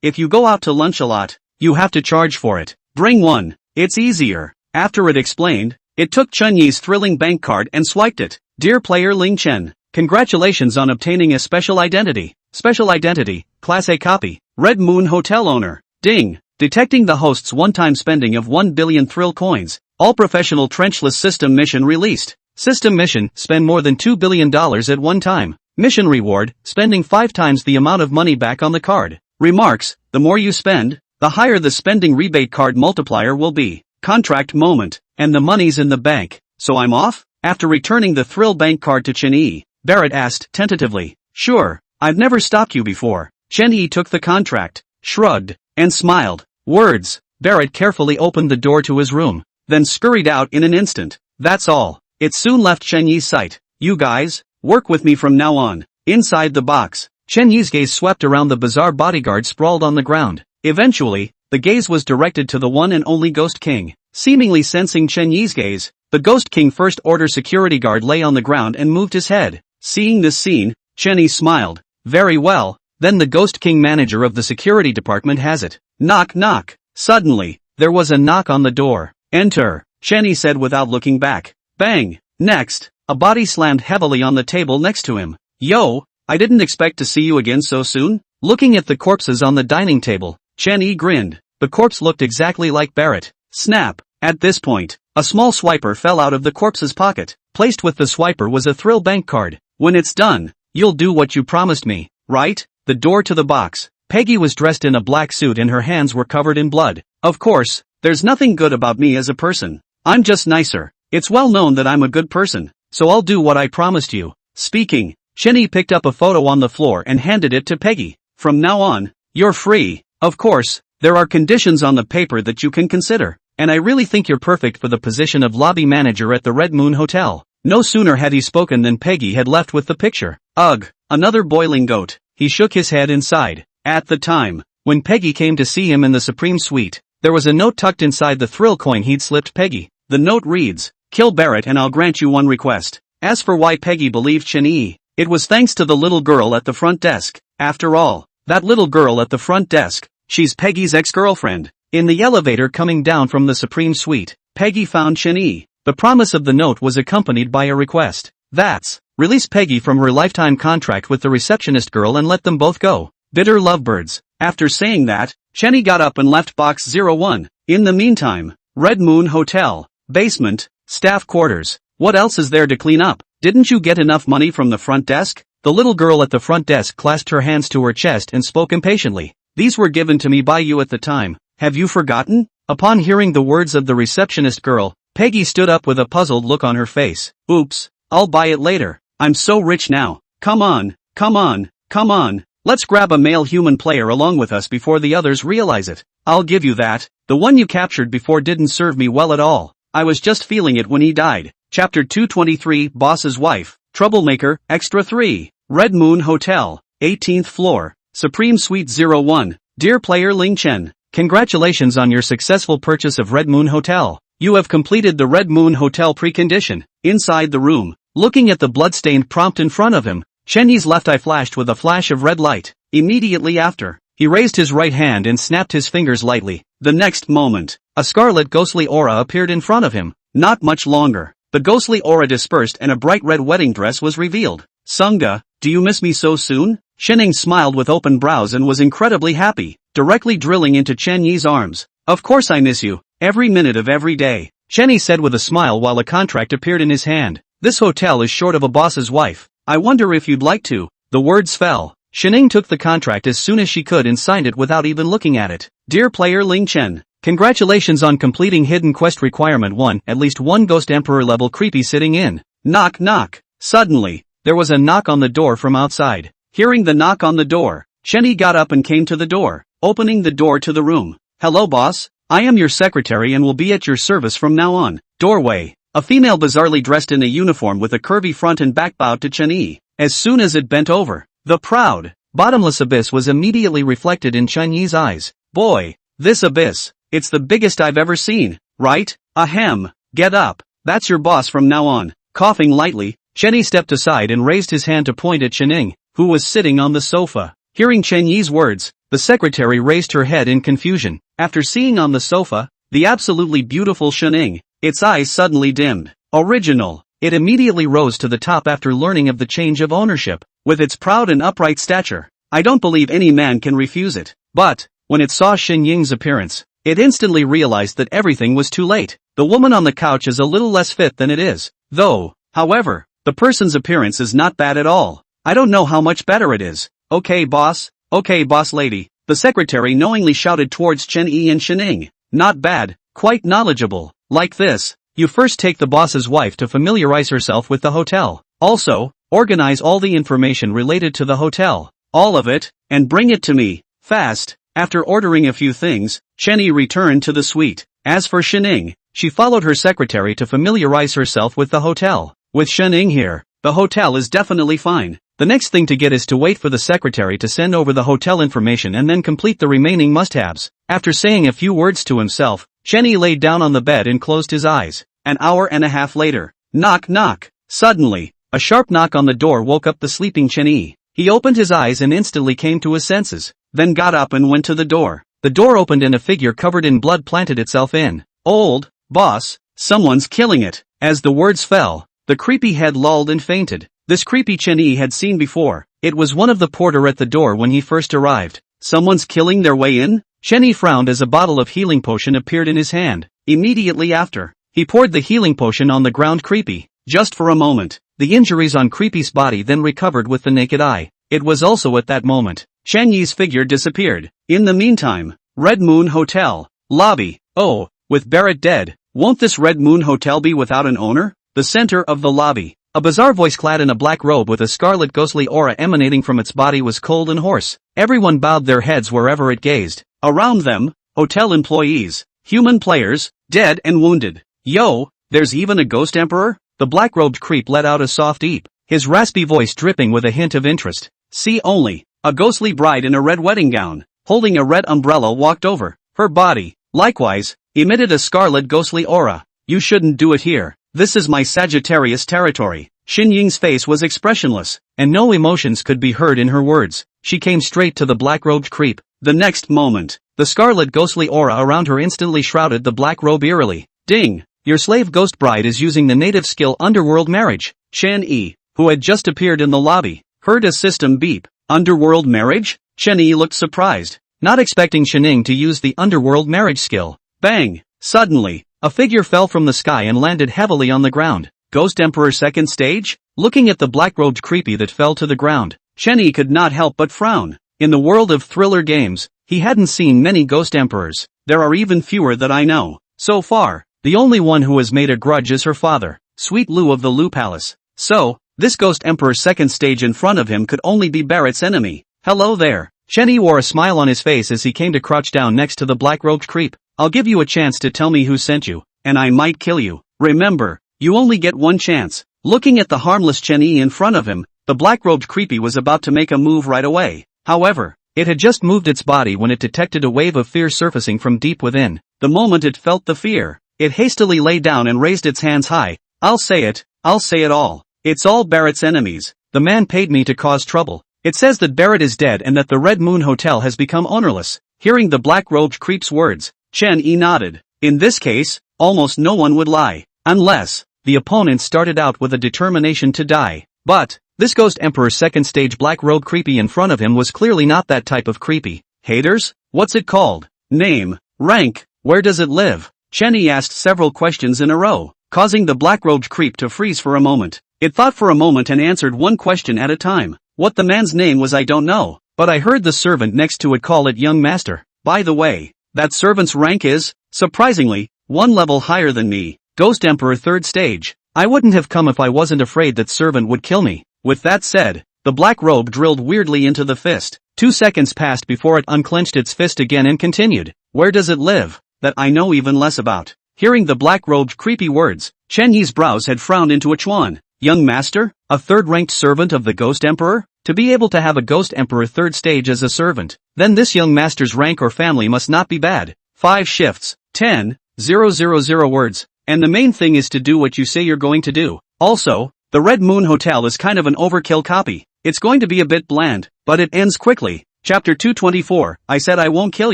if you go out to lunch a lot, you have to charge for it. Bring one. It's easier. After it explained, it took Chen Yi's thrilling bank card and swiped it. Dear player Ling Chen, congratulations on obtaining a special identity. Special identity, Class A copy, Red Moon Hotel owner. Ding. Detecting the host's one-time spending of 1 billion thrill coins. All professional trenchless system mission released. System mission, spend more than $2 billion at one time. Mission reward, spending 5 times the amount of money back on the card. Remarks, the more you spend, the higher the spending rebate card multiplier will be. Contract moment, and the money's in the bank. So I'm off? After returning the thrill bank card to Chen Yi, Barrett asked tentatively. Sure, I've never stopped you before. Chen Yi took the contract, shrugged, and smiled. Words. Barrett carefully opened the door to his room, then scurried out in an instant. That's all. It soon left Chen Yi's sight. You guys, work with me from now on. Inside the box, Chen Yi's gaze swept around the bizarre bodyguard sprawled on the ground. Eventually, the gaze was directed to the one and only Ghost King. Seemingly sensing Chen Yi's gaze, the Ghost King First Order security guard lay on the ground and moved his head. Seeing this scene, Chen Yi smiled. Very well, then the Ghost King manager of the security department has it. Knock knock. Suddenly, there was a knock on the door. Enter, Chen Yi said without looking back. Bang! Next, a body slammed heavily on the table next to him. Yo, I didn't expect to see you again so soon. Looking at the corpses on the dining table, Chen Yi grinned. The corpse looked exactly like Barrett. Snap! At this point, a small swiper fell out of the corpse's pocket. Placed with the swiper was a thrill bank card. When it's done, you'll do what you promised me, right? The door to the box. Peggy was dressed in a black suit and her hands were covered in blood. Of course, there's nothing good about me as a person. I'm just nicer. It's well known that I'm a good person, so I'll do what I promised you. Speaking, Chen Yi picked up a photo on the floor and handed it to Peggy. From now on, you're free. Of course, there are conditions on the paper that you can consider, and I really think you're perfect for the position of lobby manager at the Red Moon Hotel. No sooner had he spoken than Peggy had left with the picture. Ugh, another boiling goat. He shook his head inside. At the time, when Peggy came to see him in the Supreme Suite, there was a note tucked inside the thrill coin he'd slipped Peggy. The note reads, kill Barrett and I'll grant you one request. As for why Peggy believed Chen Yi, it was thanks to the little girl at the front desk. After all, that little girl at the front desk, she's Peggy's ex-girlfriend. In the elevator coming down from the Supreme Suite, Peggy found Chen-yi. The promise of the note was accompanied by a request. That's, release Peggy from her lifetime contract with the receptionist girl and let them both go. Bitter lovebirds. After saying that, Chen-yi got up and left box 01. In the meantime, Red Moon Hotel, basement, staff quarters. What else is there to clean up? Didn't you get enough money from the front desk? The little girl at the front desk clasped her hands to her chest and spoke impatiently. These were given to me by you at the time. Have you forgotten? Upon hearing the words of the receptionist girl, Peggy stood up with a puzzled look on her face. Oops, I'll buy it later. I'm so rich now. Come on, come on, come on. Let's grab a male human player along with us before the others realize it. I'll give you that. The one you captured before didn't serve me well at all. I was just feeling it when he died. Chapter 223 Boss's Wife, Troublemaker, Extra 3. Red Moon Hotel, 18th floor, Supreme Suite 01. Dear player Ling Chen, congratulations on your successful purchase of Red Moon Hotel. You have completed the Red Moon Hotel precondition. Inside the room, looking at the blood-stained prompt in front of him, Chen-yi's left eye flashed with a flash of red light. Immediately after, he raised his right hand and snapped his fingers lightly. The next moment, a scarlet ghostly aura appeared in front of him. Not much longer, the ghostly aura dispersed and a bright red wedding dress was revealed. Sunga, do you miss me so soon? Chen-yi smiled with open brows and was incredibly happy, directly drilling into Chen-yi's arms. Of course I miss you, every minute of every day, Chen-yi said with a smile while a contract appeared in his hand. This hotel is short of a boss's wife. I wonder if you'd like to. The words fell. Chen-yi took the contract as soon as she could and signed it without even looking at it. Dear player Ling Chen, congratulations on completing Hidden Quest Requirement 1. At least one Ghost Emperor level creepy sitting in. Knock knock. Suddenly, there was a knock on the door from outside. Hearing the knock on the door, Chen-yi got up and came to the door, opening the door to the room. Hello boss, I am your secretary and will be at your service from now on. Doorway. A female bizarrely dressed in a uniform with a curvy front and back bowed to Chen-yi. As soon as it bent over, the proud, bottomless abyss was immediately reflected in Chen-yi's eyes. Boy, this abyss, it's the biggest I've ever seen, right? Ahem, get up, that's your boss from now on. Coughing lightly, Chen-yi stepped aside and raised his hand to point at Chen-yi, who was sitting on the sofa. Hearing Chen-yi's words, the secretary raised her head in confusion. After seeing on the sofa, the absolutely beautiful Chen-yi, its eyes suddenly dimmed. Original. It immediately rose to the top after learning of the change of ownership. With its proud and upright stature, I don't believe any man can refuse it. But, when it saw Chen-yi's appearance, it instantly realized that everything was too late. The woman on the couch is a little less fit than it is. Though, however, the person's appearance is not bad at all. I don't know how much better it is. Okay boss lady. The secretary knowingly shouted towards Chen-yi and Chen-yi. Not bad, quite knowledgeable. Like this, you first take the boss's wife to familiarize herself with the hotel. Also, organize all the information related to the hotel. All of it, and bring it to me, fast. After ordering a few things, Chen-yi returned to the suite. As for Chen-yi, she followed her secretary to familiarize herself with the hotel. With Chen-yi here, the hotel is definitely fine. The next thing to get is to wait for the secretary to send over the hotel information and then complete the remaining must-haves. After saying a few words to himself, Chen-yi laid down on the bed and closed his eyes. An hour and a half later, knock knock. Suddenly, a sharp knock on the door woke up the sleeping Chen-yi. He opened his eyes and instantly came to his senses, then got up and went to the door. The door opened and a figure covered in blood planted itself in. Old boss, someone's killing it. As the words fell, the creepy head lolled and fainted. This creepy Chen-yi had seen before. It was one of the porter at the door when he first arrived. Someone's killing their way in? Chen-yi frowned as a bottle of healing potion appeared in his hand. Immediately after, he poured the healing potion on the ground. Creepy. Just for a moment, the injuries on Creepy's body then recovered with the naked eye. It was also at that moment, Chen-yi's figure disappeared. In the meantime, Red Moon Hotel, lobby. Oh, with Barrett dead, won't this Red Moon Hotel be without an owner? The center of the lobby. A bizarre voice clad in a black robe with a scarlet ghostly aura emanating from its body was cold and hoarse. Everyone bowed their heads wherever it gazed. Around them, hotel employees, human players, dead and wounded. Yo, there's even a ghost emperor? The black-robed creep let out a soft eep, his raspy voice dripping with a hint of interest. See only, a ghostly bride in a red wedding gown, holding a red umbrella walked over. Her body, likewise, emitted a scarlet ghostly aura. You shouldn't do it here. This is my Sagittarius territory. Chen-yi's face was expressionless, and no emotions could be heard in her words. She came straight to the black-robed creep. The next moment, The scarlet ghostly aura around her instantly shrouded the black robe eerily. Ding! Your slave ghost bride is using the native skill Underworld Marriage. Chen Yi, who had just appeared in the lobby, heard a system beep. Underworld Marriage? Chen Yi looked surprised, not expecting Xining to use the Underworld Marriage skill. Bang! Suddenly, a figure fell from the sky and landed heavily on the ground. Ghost Emperor second stage? Looking at the black-robed creepy that fell to the ground, Chen Yi could not help but frown. In the world of thriller games, he hadn't seen many Ghost Emperors. There are even fewer that I know. So far, the only one who has made a grudge is her father, Sweet Lu of the Lu Palace. So, this Ghost Emperor's second stage in front of him could only be Barrett's enemy. Hello there. Chen Yi wore a smile on his face as he came to crouch down next to the black-robed creep. I'll give you a chance to tell me who sent you, and I might kill you. Remember, you only get one chance. Looking at the harmless Chen Yi in front of him, the black-robed creepy was about to make a move right away. However, it had just moved its body when it detected a wave of fear surfacing from deep within. The moment it felt the fear, it hastily lay down and raised its hands high. I'll say it all. It's all Barrett's enemies. The man paid me to cause trouble. It says that Barrett is dead and that the Red Moon Hotel has become ownerless. Hearing the black-robed creep's words, Chen Yi nodded. In this case, almost no one would lie. Unless, the opponent started out with a determination to die. But, this Ghost Emperor's second stage black-robe creepy in front of him was clearly not that type of creepy. Haters? What's it called? Name? Rank? Where does it live? Chen Yi asked several questions in a row, causing the black-robed creep to freeze for a moment. It thought for a moment and answered one question at a time. What the man's name was I don't know, but I heard the servant next to it call it young master. By the way, that servant's rank is, surprisingly, one level higher than me. Ghost Emperor third stage. I wouldn't have come if I wasn't afraid that servant would kill me. With that said, the black robe drilled weirdly into the fist. 2 seconds passed before it unclenched its fist again and continued. Where does it live? That I know even less about. Hearing the black-robed creepy words, Chen Yi's brows had frowned into a chuan. Young master? A third-ranked servant of the Ghost Emperor? To be able to have a Ghost Emperor third stage as a servant, then this young master's rank or family must not be bad. 5 shifts, 10,000 words, and the main thing is to do what you say you're going to do. Also, the Red Moon Hotel is kind of an overkill copy. It's going to be a bit bland, but it ends quickly. Chapter 224, I said I won't kill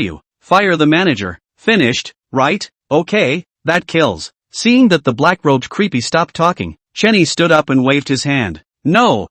you. Fire the manager. Finished, right? Okay, that kills. Seeing that the black-robed creepy stopped talking, Chen Yi stood up and waved his hand. No,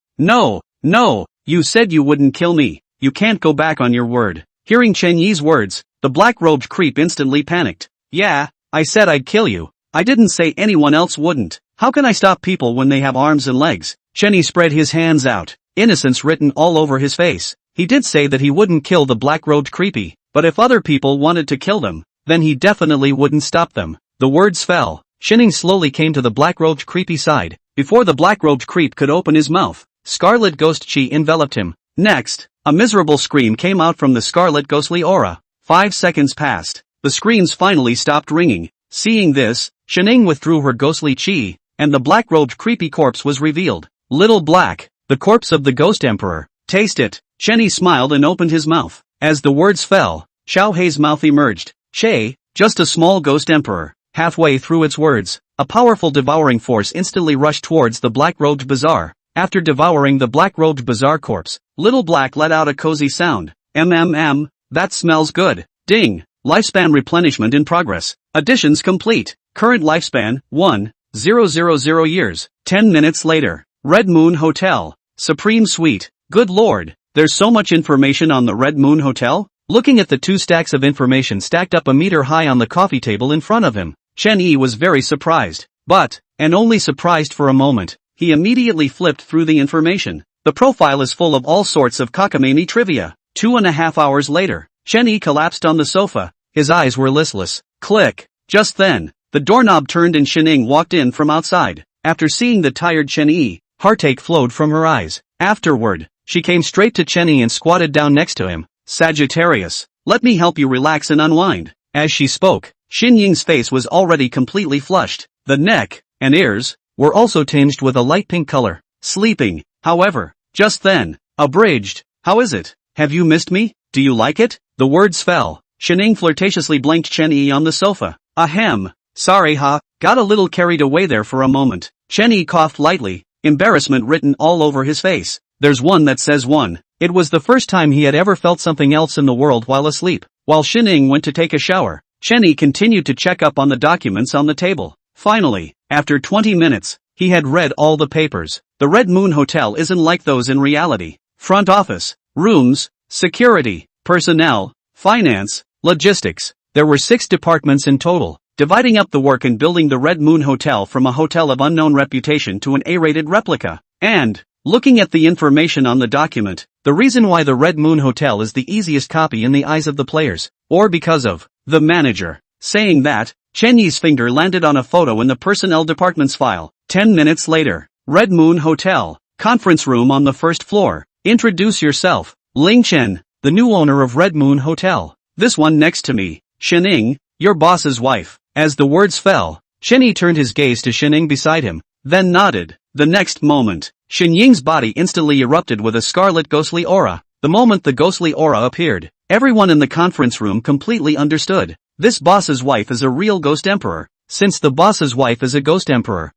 you said you wouldn't kill me. You can't go back on your word. Hearing Chen Yi's words, the black-robed creep instantly panicked. Yeah, I said I'd kill you. I didn't say anyone else wouldn't. How can I stop people when they have arms and legs? Chen Yi spread his hands out, innocence written all over his face. He did say that he wouldn't kill the black-robed creepy, but if other people wanted to kill them, then he definitely wouldn't stop them. The words fell. Xining slowly came to the black-robed creepy side. Before the black-robed creep could open his mouth, scarlet ghost chi enveloped him. Next, a miserable scream came out from the scarlet ghostly aura. 5 seconds passed. The screams finally stopped ringing. Seeing this, Xining withdrew her ghostly chi, and the black-robed creepy corpse was revealed. Little Black, the corpse of the Ghost Emperor. Taste it. Chen Yi smiled and opened his mouth. As the words fell, Xiao Hei's mouth emerged. Che, just a small Ghost Emperor. Halfway through its words, a powerful devouring force instantly rushed towards the black-robed bazaar. After devouring the black-robed bazaar corpse, Little Black let out a cozy sound. That smells good. Ding. Lifespan replenishment in progress. Additions complete. Current lifespan, 1,000 years. 10 minutes later. Red Moon Hotel. Supreme Suite. Good lord, there's so much information on the Red Moon Hotel? Looking at the 2 stacks of information stacked up a meter high on the coffee table in front of him, Chen Yi was very surprised. But, and only surprised for a moment, he immediately flipped through the information. The profile is full of all sorts of cockamamie trivia. 2.5 hours later, Chen Yi collapsed on the sofa. His eyes were listless. Click. Just then, the doorknob turned and Xining walked in from outside. After seeing the tired Chen Yi, heartache flowed from her eyes. Afterward, she came straight to Chen Yi and squatted down next to him. Sagittarius, let me help you relax and unwind. As she spoke, Xin Ying's face was already completely flushed. The neck and ears were also tinged with a light pink color. Sleeping, however, just then, abridged. How is it? Have you missed me? Do you like it? The words fell. Xining flirtatiously blanked Chen Yi on the sofa. Ahem. Sorry got a little carried away there for a moment. Chen Yi coughed lightly, embarrassment written all over his face. There's one that says one. It was the first time he had ever felt something else in the world while asleep. While Xining went to take a shower, Chenny continued to check up on the documents on the table. Finally, after 20 minutes, he had read all the papers. The Red Moon Hotel isn't like those in reality. Front office, rooms, security, personnel, finance, logistics. There were 6 departments in total, dividing up the work in building the Red Moon Hotel from a hotel of unknown reputation to an A-rated replica. And, looking at the information on the document, the reason why the Red Moon Hotel is the easiest copy in the eyes of the players, or because of the manager. Saying that, Chen Yi's finger landed on a photo in the personnel department's file. 10 minutes later, Red Moon Hotel, conference room on the first floor. Introduce yourself, Ling Chen, the new owner of Red Moon Hotel. This one next to me, Xining, your boss's wife. As the words fell, Chen Yi turned his gaze to Xining beside him, then nodded. The next moment, Xinying's body instantly erupted with a scarlet ghostly aura. The moment the ghostly aura appeared, everyone in the conference room completely understood. This boss's wife is a real ghost emperor. Since the boss's wife is a ghost emperor,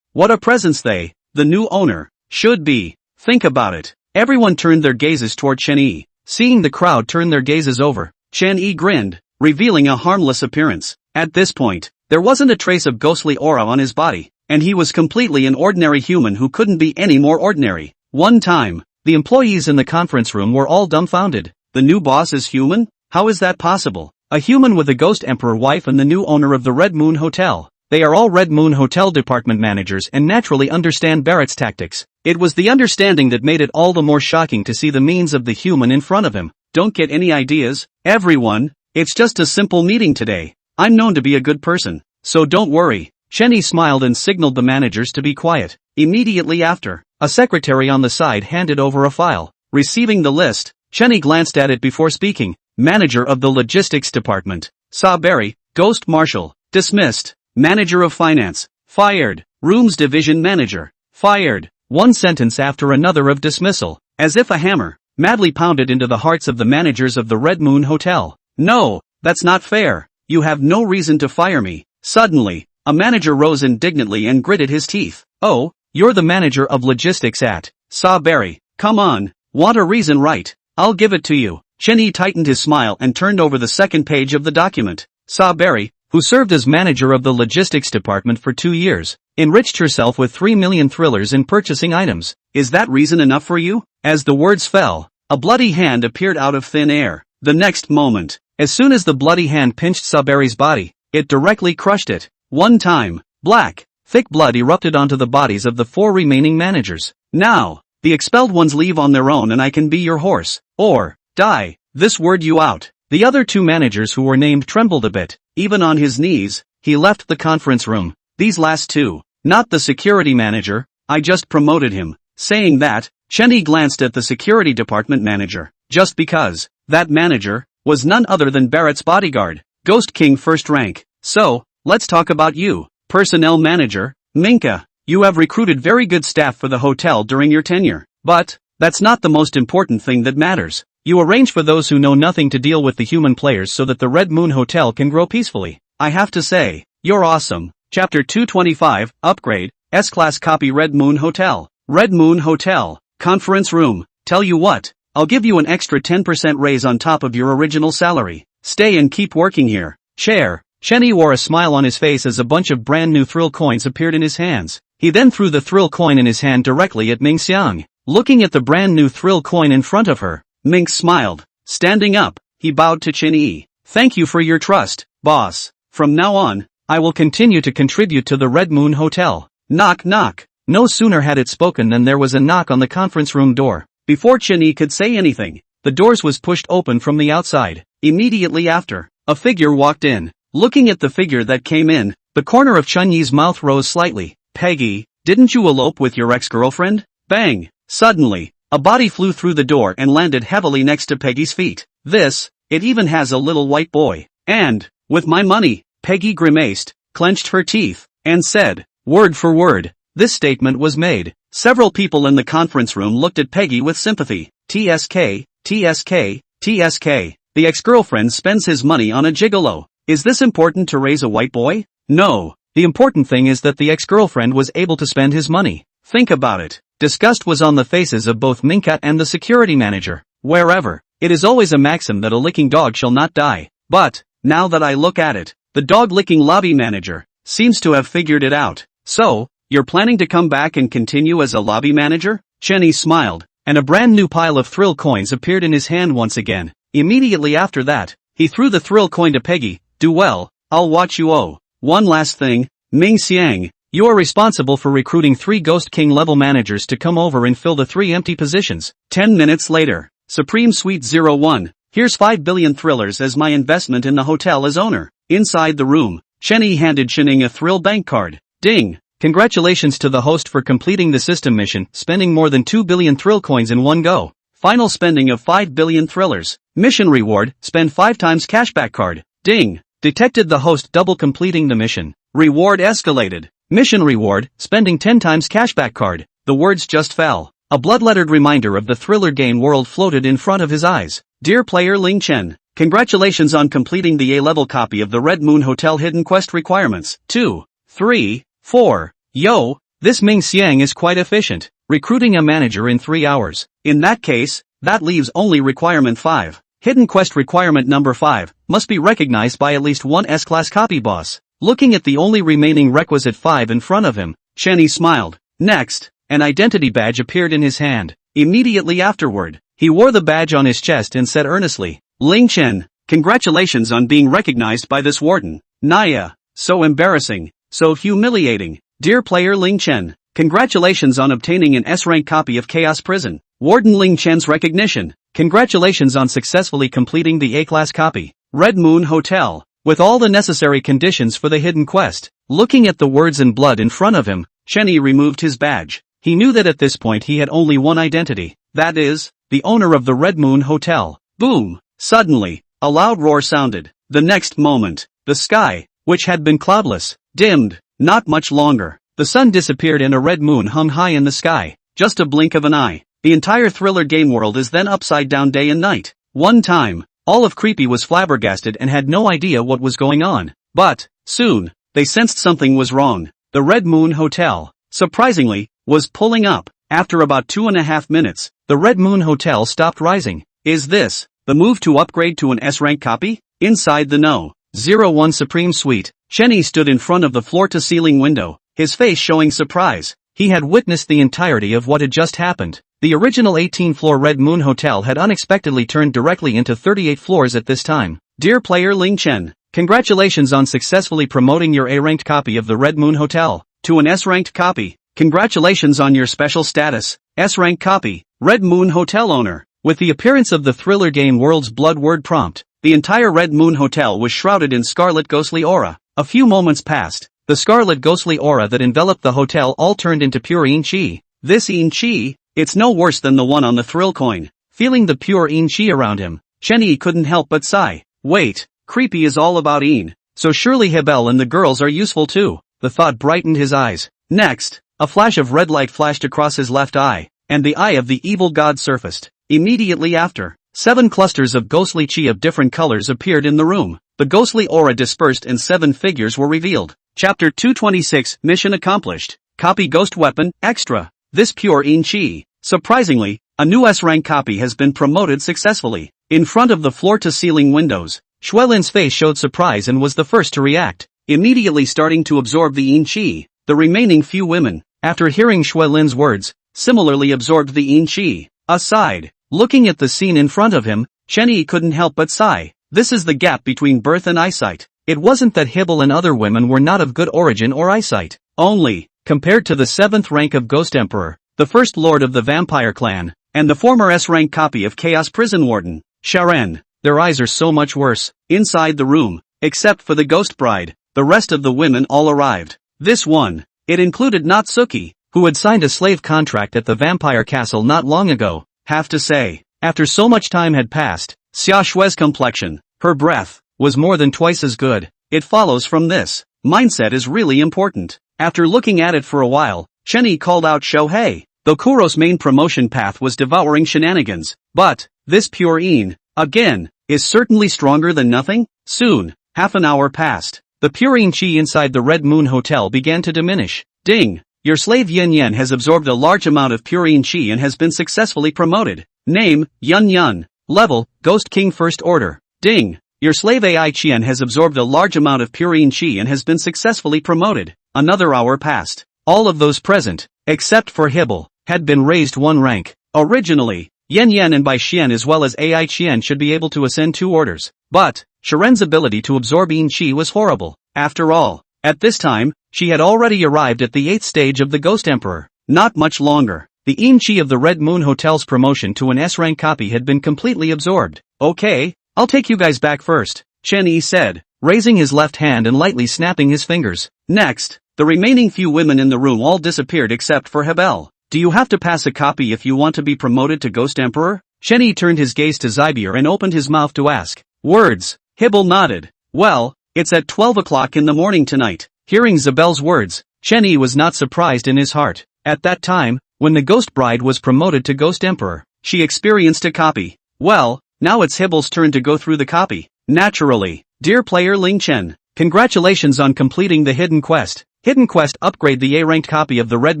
what a presence they, the new owner, should be. Think about it. Everyone turned their gazes toward Chen Yi. Seeing the crowd turn their gazes over, Chen Yi grinned, revealing a harmless appearance. At this point, there wasn't a trace of ghostly aura on his body, and he was completely an ordinary human who couldn't be any more ordinary. One time, the employees in the conference room were all dumbfounded. The new boss is human? How is that possible? A human with a ghost emperor wife and the new owner of the Red Moon Hotel. They are all Red Moon Hotel department managers and naturally understand Barrett's tactics. It was the understanding that made it all the more shocking to see the means of the human in front of him. Don't get any ideas, everyone. It's just a simple meeting today. I'm known to be a good person, so don't worry. Chenny smiled and signaled the managers to be quiet. Immediately after, a secretary on the side handed over a file. Receiving the list, Chenny glanced at it before speaking. Manager of the Logistics Department, Sawberry, Ghost Marshal, dismissed. Manager of Finance, fired. Rooms Division Manager, fired. One sentence after another of dismissal, as if a hammer, madly pounded into the hearts of the managers of the Red Moon Hotel. No, that's not fair. You have no reason to fire me. Suddenly, a manager rose indignantly and gritted his teeth. Oh, you're the manager of logistics at Sawberry. Come on, want a reason, right? I'll give it to you. Chenny tightened his smile and turned over the second page of the document. Sawberry, who served as manager of the logistics department for 2 years, enriched herself with 3 million thrillers in purchasing items. Is that reason enough for you? As the words fell, a bloody hand appeared out of thin air. The next moment, as soon as the bloody hand pinched Sawberry's body, it directly crushed it. One time, black, thick blood erupted onto the bodies of the 4 remaining managers. Now, the expelled ones leave on their own and I can be your horse, or die. This word you out. The other 2 managers who were named trembled a bit. Even on his knees, he left the conference room. These last 2, not the security manager, I just promoted him. Saying that, Chenny glanced at the security department manager. Just because, that manager, was none other than Barrett's bodyguard, Ghost King first rank. So, let's talk about you, personnel manager, Minka. You have recruited very good staff for the hotel during your tenure. But, that's not the most important thing that matters. You arrange for those who know nothing to deal with the human players so that the Red Moon Hotel can grow peacefully. I have to say, you're awesome. Chapter 225, Upgrade, S-Class Copy Red Moon Hotel. Red Moon Hotel, Conference Room. Tell you what, I'll give you an extra 10% raise on top of your original salary. Stay and keep working here. Chair. Chenny wore a smile on his face as a bunch of brand new thrill coins appeared in his hands. He then threw the thrill coin in his hand directly at Ming Xiang. Looking at the brand new thrill coin in front of her, Mink smiled. Standing up, he bowed to Chen Yi. Thank you for your trust, boss. From now on, I will continue to contribute to the Red Moon Hotel. Knock knock. No sooner had it spoken than there was a knock on the conference room door. Before Chen Yi could say anything, the doors was pushed open from the outside. Immediately after, a figure walked in. Looking at the figure that came in, the corner of Chen Yi's mouth rose slightly. Peggy, didn't you elope with your ex-girlfriend? Bang! Suddenly, a body flew through the door and landed heavily next to Peggy's feet. It even has a little white boy. And, with my money, Peggy grimaced, clenched her teeth, and said, word for word. This statement was made. Several people in the conference room looked at Peggy with sympathy. TSK, TSK, TSK. The ex-girlfriend spends his money on a gigolo. Is this important to raise a white boy? No. The important thing is that the ex-girlfriend was able to spend his money. Think about it. Disgust was on the faces of both Minka and the security manager. Wherever It is always a maxim that a licking dog shall not die. But, now that I look at it, the dog-licking lobby manager seems to have figured it out. So, you're planning to come back and continue as a lobby manager? Chenny smiled, and a brand new pile of thrill coins appeared in his hand once again. Immediately after that, he threw the thrill coin to Peggy. Do well, I'll watch you. Oh, one last thing, Ming Xiang, you are responsible for recruiting 3 Ghost King level managers to come over and fill the 3 empty positions. 10 minutes later, Supreme Suite 01, here's 5 billion thrillers as my investment in the hotel as owner. Inside the room, Chenny handed Xining a thrill bank card. Ding! Congratulations to the host for completing the system mission, spending more than 2 billion thrill coins in one go. Final spending of 5 billion thrillers. Mission reward, spend 5 times cashback card. Ding! Detected the host double completing the mission. Reward escalated. Mission reward, spending 10 times cashback card. The words just fell. A blood-lettered reminder of the thriller game world floated in front of his eyes. Dear player Ling Chen, congratulations on completing the A-level copy of the Red Moon Hotel Hidden Quest requirements. 2, 3, 4. Yo, this Ming Xiang is quite efficient, recruiting a manager in 3 hours. In that case, that leaves only requirement 5. Hidden Quest requirement number 5, must be recognized by at least one S-class copy boss. Looking at the only remaining requisite 5 in front of him, Chenny smiled. Next, an identity badge appeared in his hand. Immediately afterward, he wore the badge on his chest and said earnestly, Ling Chen, congratulations on being recognized by this warden. Naya, so embarrassing, so humiliating. Dear player Ling Chen, congratulations on obtaining an S-rank copy of Chaos Prison. Warden Ling Chen's recognition. Congratulations on successfully completing the A-class copy. Red Moon Hotel, with all the necessary conditions for the hidden quest. Looking at the words in blood in front of him, Chenny removed his badge. He knew that at this point he had only one identity. That is, the owner of the Red Moon Hotel. Boom! Suddenly, a loud roar sounded. The next moment, the sky, which had been cloudless, dimmed. Not much longer. The sun disappeared and a red moon hung high in the sky. Just a blink of an eye. The entire thriller game world is then upside down day and night. One time, all of Creepy was flabbergasted and had no idea what was going on. But, soon, they sensed something was wrong. The Red Moon Hotel, surprisingly, was pulling up. After about 2.5 minutes, the Red Moon Hotel stopped rising. Is this the move to upgrade to an S-rank copy? Inside the No. 01 Supreme Suite, Chenny stood in front of the floor-to-ceiling window, his face showing surprise. He had witnessed the entirety of what had just happened. The original 18-floor Red Moon Hotel had unexpectedly turned directly into 38 floors at this time. Dear player Ling Chen, congratulations on successfully promoting your A-ranked copy of the Red Moon Hotel to an S-ranked copy. Congratulations on your special status, S-rank copy, Red Moon Hotel owner. With the appearance of the thriller game world's blood word prompt, the entire Red Moon Hotel was shrouded in scarlet ghostly aura. A few moments passed. The scarlet ghostly aura that enveloped the hotel all turned into pure Yin Chi. This Yin Chi, it's no worse than the one on the thrill coin. Feeling the pure Yin Chi around him, Chenny couldn't help but sigh. Wait, Creepy is all about Yin, so surely Hebel and the girls are useful too. The thought brightened his eyes. Next, a flash of red light flashed across his left eye, and the eye of the evil god surfaced. Immediately after, 7 clusters of ghostly chi of different colors appeared in the room. The ghostly aura dispersed and 7 figures were revealed. Chapter 226, Mission accomplished. Copy Ghost Weapon, Extra. This pure Yin Chi. Surprisingly, a new S-rank copy has been promoted successfully. In front of the floor-to-ceiling windows, Xuelin's face showed surprise and was the first to react. Immediately starting to absorb the Yin Chi, the remaining few women, after hearing Xuelin's words, similarly absorbed the Yin Chi. Aside, looking at the scene in front of him, Chenny couldn't help but sigh. This is the gap between birth and eyesight. It wasn't that Hibble and other women were not of good origin or eyesight. Only, compared to the 7th rank of Ghost Emperor, the first lord of the vampire clan, and the former S-rank copy of Chaos Prison Warden, Sharon, their eyes are so much worse. Inside the room, except for the ghost bride, the rest of the women all arrived. This one, it included Natsuki, who had signed a slave contract at the vampire castle not long ago. Have to say, after so much time had passed, Xia Shue's complexion, her breath, was more than twice as good. It follows from this. Mindset is really important. After looking at it for a while, Chenny called out Shohei. Though Kuro's main promotion path was devouring shenanigans, but, this pure Yin, again, is certainly stronger than nothing. Soon, half an hour passed. The pure Yin Chi inside the Red Moon Hotel began to diminish. Ding! Your slave Yin Yen has absorbed a large amount of pure Yin Chi and has been successfully promoted. Name, Yun Yun. Level, Ghost King First Order. Ding! Your slave AI Qian has absorbed a large amount of purine Qi and has been successfully promoted. Another hour passed. All of those present, except for Hibble, had been raised one rank. Originally, Yen Yen and Bai Xian as well as AI Qian should be able to ascend 2 orders. But, Shiren's ability to absorb Yin Qi was horrible. After all, at this time, she had already arrived at the 8th stage of the Ghost Emperor. Not much longer. The Yin Qi of the Red Moon Hotel's promotion to an S-rank copy had been completely absorbed. Okay, I'll take you guys back first, Chen Yi said, raising his left hand and lightly snapping his fingers. Next, the remaining few women in the room all disappeared except for Hebel. Do you have to pass a copy if you want to be promoted to Ghost Emperor? Chen Yi turned his gaze to Zybier and opened his mouth to ask. Words. Hibble nodded. Well, it's at 12 o'clock in the morning tonight. Hearing Zabel's words, Chen Yi was not surprised in his heart. At that time, when the Ghost Bride was promoted to Ghost Emperor, she experienced a copy. Well, now it's Hibble's turn to go through the copy. Naturally, dear player Ling Chen, congratulations on completing the Hidden Quest. Hidden Quest upgrade the A-ranked copy of the Red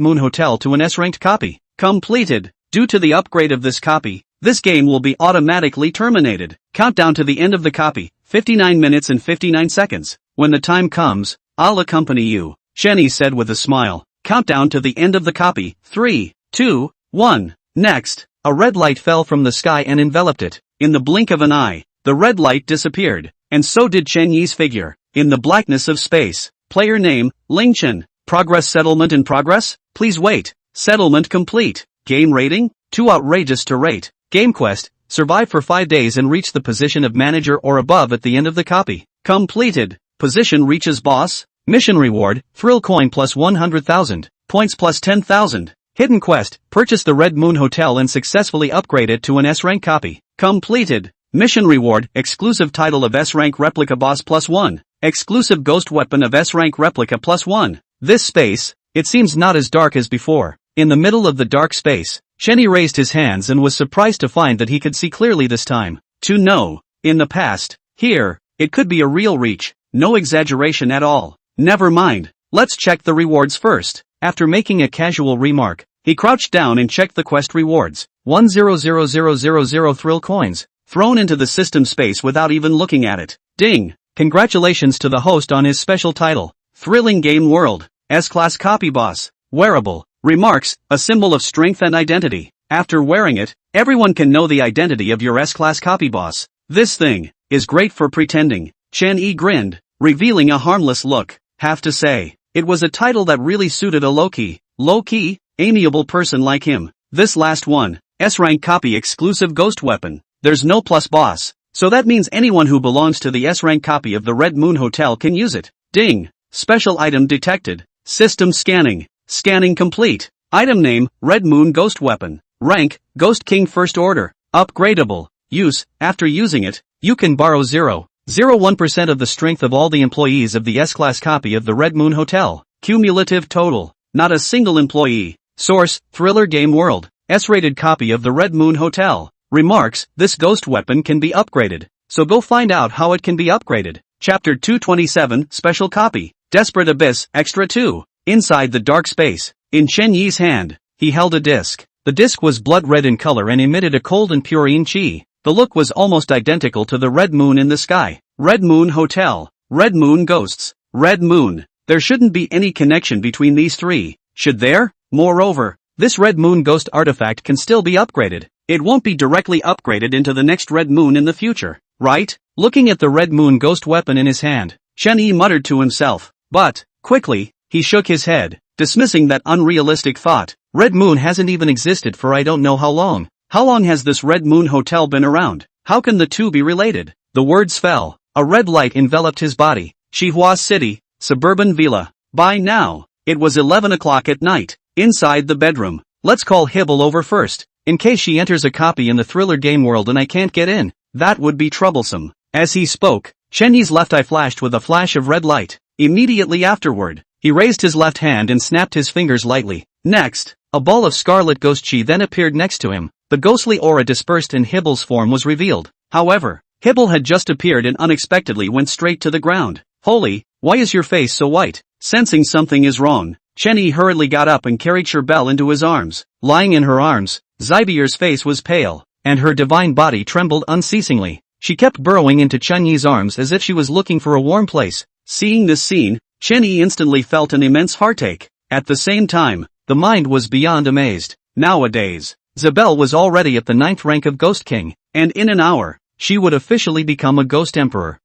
Moon Hotel to an S-ranked copy. Completed. Due to the upgrade of this copy, this game will be automatically terminated. Countdown to the end of the copy, 59 minutes and 59 seconds. When the time comes, I'll accompany you, Chen Yi said with a smile. Countdown to the end of the copy, 3, 2, 1. Next, a red light fell from the sky and enveloped it. In the blink of an eye, the red light disappeared, and so did Chen Yi's figure. In the blackness of space, player name, Ling Chen. Progress settlement in progress? Please wait. Settlement complete. Game rating? Too outrageous to rate. Game quest, survive for 5 days and reach the position of manager or above at the end of the copy. Completed. Position reaches boss. Mission reward, thrill coin plus 100,000, points plus 10,000. Hidden quest, purchase the Red Moon Hotel and successfully upgrade it to an S-rank copy. Completed. Mission reward, exclusive title of S-rank replica boss plus 1, exclusive ghost weapon of S-rank replica plus 1. This space, it seems not as dark as before. In the middle of the dark space, Chen Yi raised his hands and was surprised to find that he could see clearly this time. To know, in the past, here, it could be a real reach, no exaggeration at all. Never mind, let's check the rewards first. After making a casual remark, he crouched down and checked the quest rewards. 100000 thrill coins, thrown into the system space without even looking at it. Ding! Congratulations to the host on his special title. Thrilling Game World. S-Class Copy Boss. Wearable. Remarks, a symbol of strength and identity. After wearing it, everyone can know the identity of your S-Class Copy Boss. This thing is great for pretending. Chen Yi grinned, revealing a harmless look. Have to say, it was a title that really suited a low-key, amiable person like him. This last one, S-rank copy exclusive ghost weapon. There's no plus boss, so that means anyone who belongs to the S-rank copy of the Red Moon Hotel can use it. Ding! Special item detected. System scanning. Scanning complete. Item name, Red Moon Ghost Weapon. Rank, Ghost King First Order. Upgradable. Use, after using it, you can borrow 0.01% of the strength of all the employees of the S-Class copy of the Red Moon Hotel. Cumulative total. Not a single employee. Source, Thriller Game World. S-rated copy of the Red Moon Hotel. Remarks, this ghost weapon can be upgraded. So go find out how it can be upgraded. Chapter 227, Special Copy. Desperate Abyss, Extra 2. Inside the dark space, in Chen Yi's hand, he held a disc. The disc was blood red in color and emitted a cold and pure yin qi. The look was almost identical to the red moon in the sky. Red Moon Hotel. Red Moon Ghosts. Red Moon. There shouldn't be any connection between these three, should there? Moreover, this Red Moon Ghost artifact can still be upgraded. It won't be directly upgraded into the next Red Moon in the future, right? Looking at the Red Moon Ghost weapon in his hand, Chen Yi muttered to himself. But, quickly, he shook his head, dismissing that unrealistic thought. Red Moon hasn't even existed for I don't know how long. How long has this Red Moon Hotel been around? How can the two be related? The words fell. A red light enveloped his body. Xihua City, suburban villa. By now, it was 11 o'clock at night. Inside the bedroom. Let's call Hibble over first, in case she enters a copy in the Thriller Game World and I can't get in. That would be troublesome. As he spoke, Chen Yi's left eye flashed with a flash of red light. Immediately afterward, he raised his left hand and snapped his fingers lightly. Next, a ball of scarlet ghost chi then appeared next to him. The ghostly aura dispersed and Hibble's form was revealed. However, Hibble had just appeared and unexpectedly went straight to the ground. Holy, why is your face so white? Sensing something is wrong, Chen Yi hurriedly got up and carried Sherbel into his arms. Lying in her arms, Zybier's face was pale. and her divine body trembled unceasingly. She kept burrowing into Chen Yi's arms as if she was looking for a warm place. Seeing this scene, Chen Yi instantly felt an immense heartache. At the same time, the mind was beyond amazed. Nowadays, Zabel was already at the 9th rank of Ghost King, and in an hour, she would officially become a Ghost Emperor.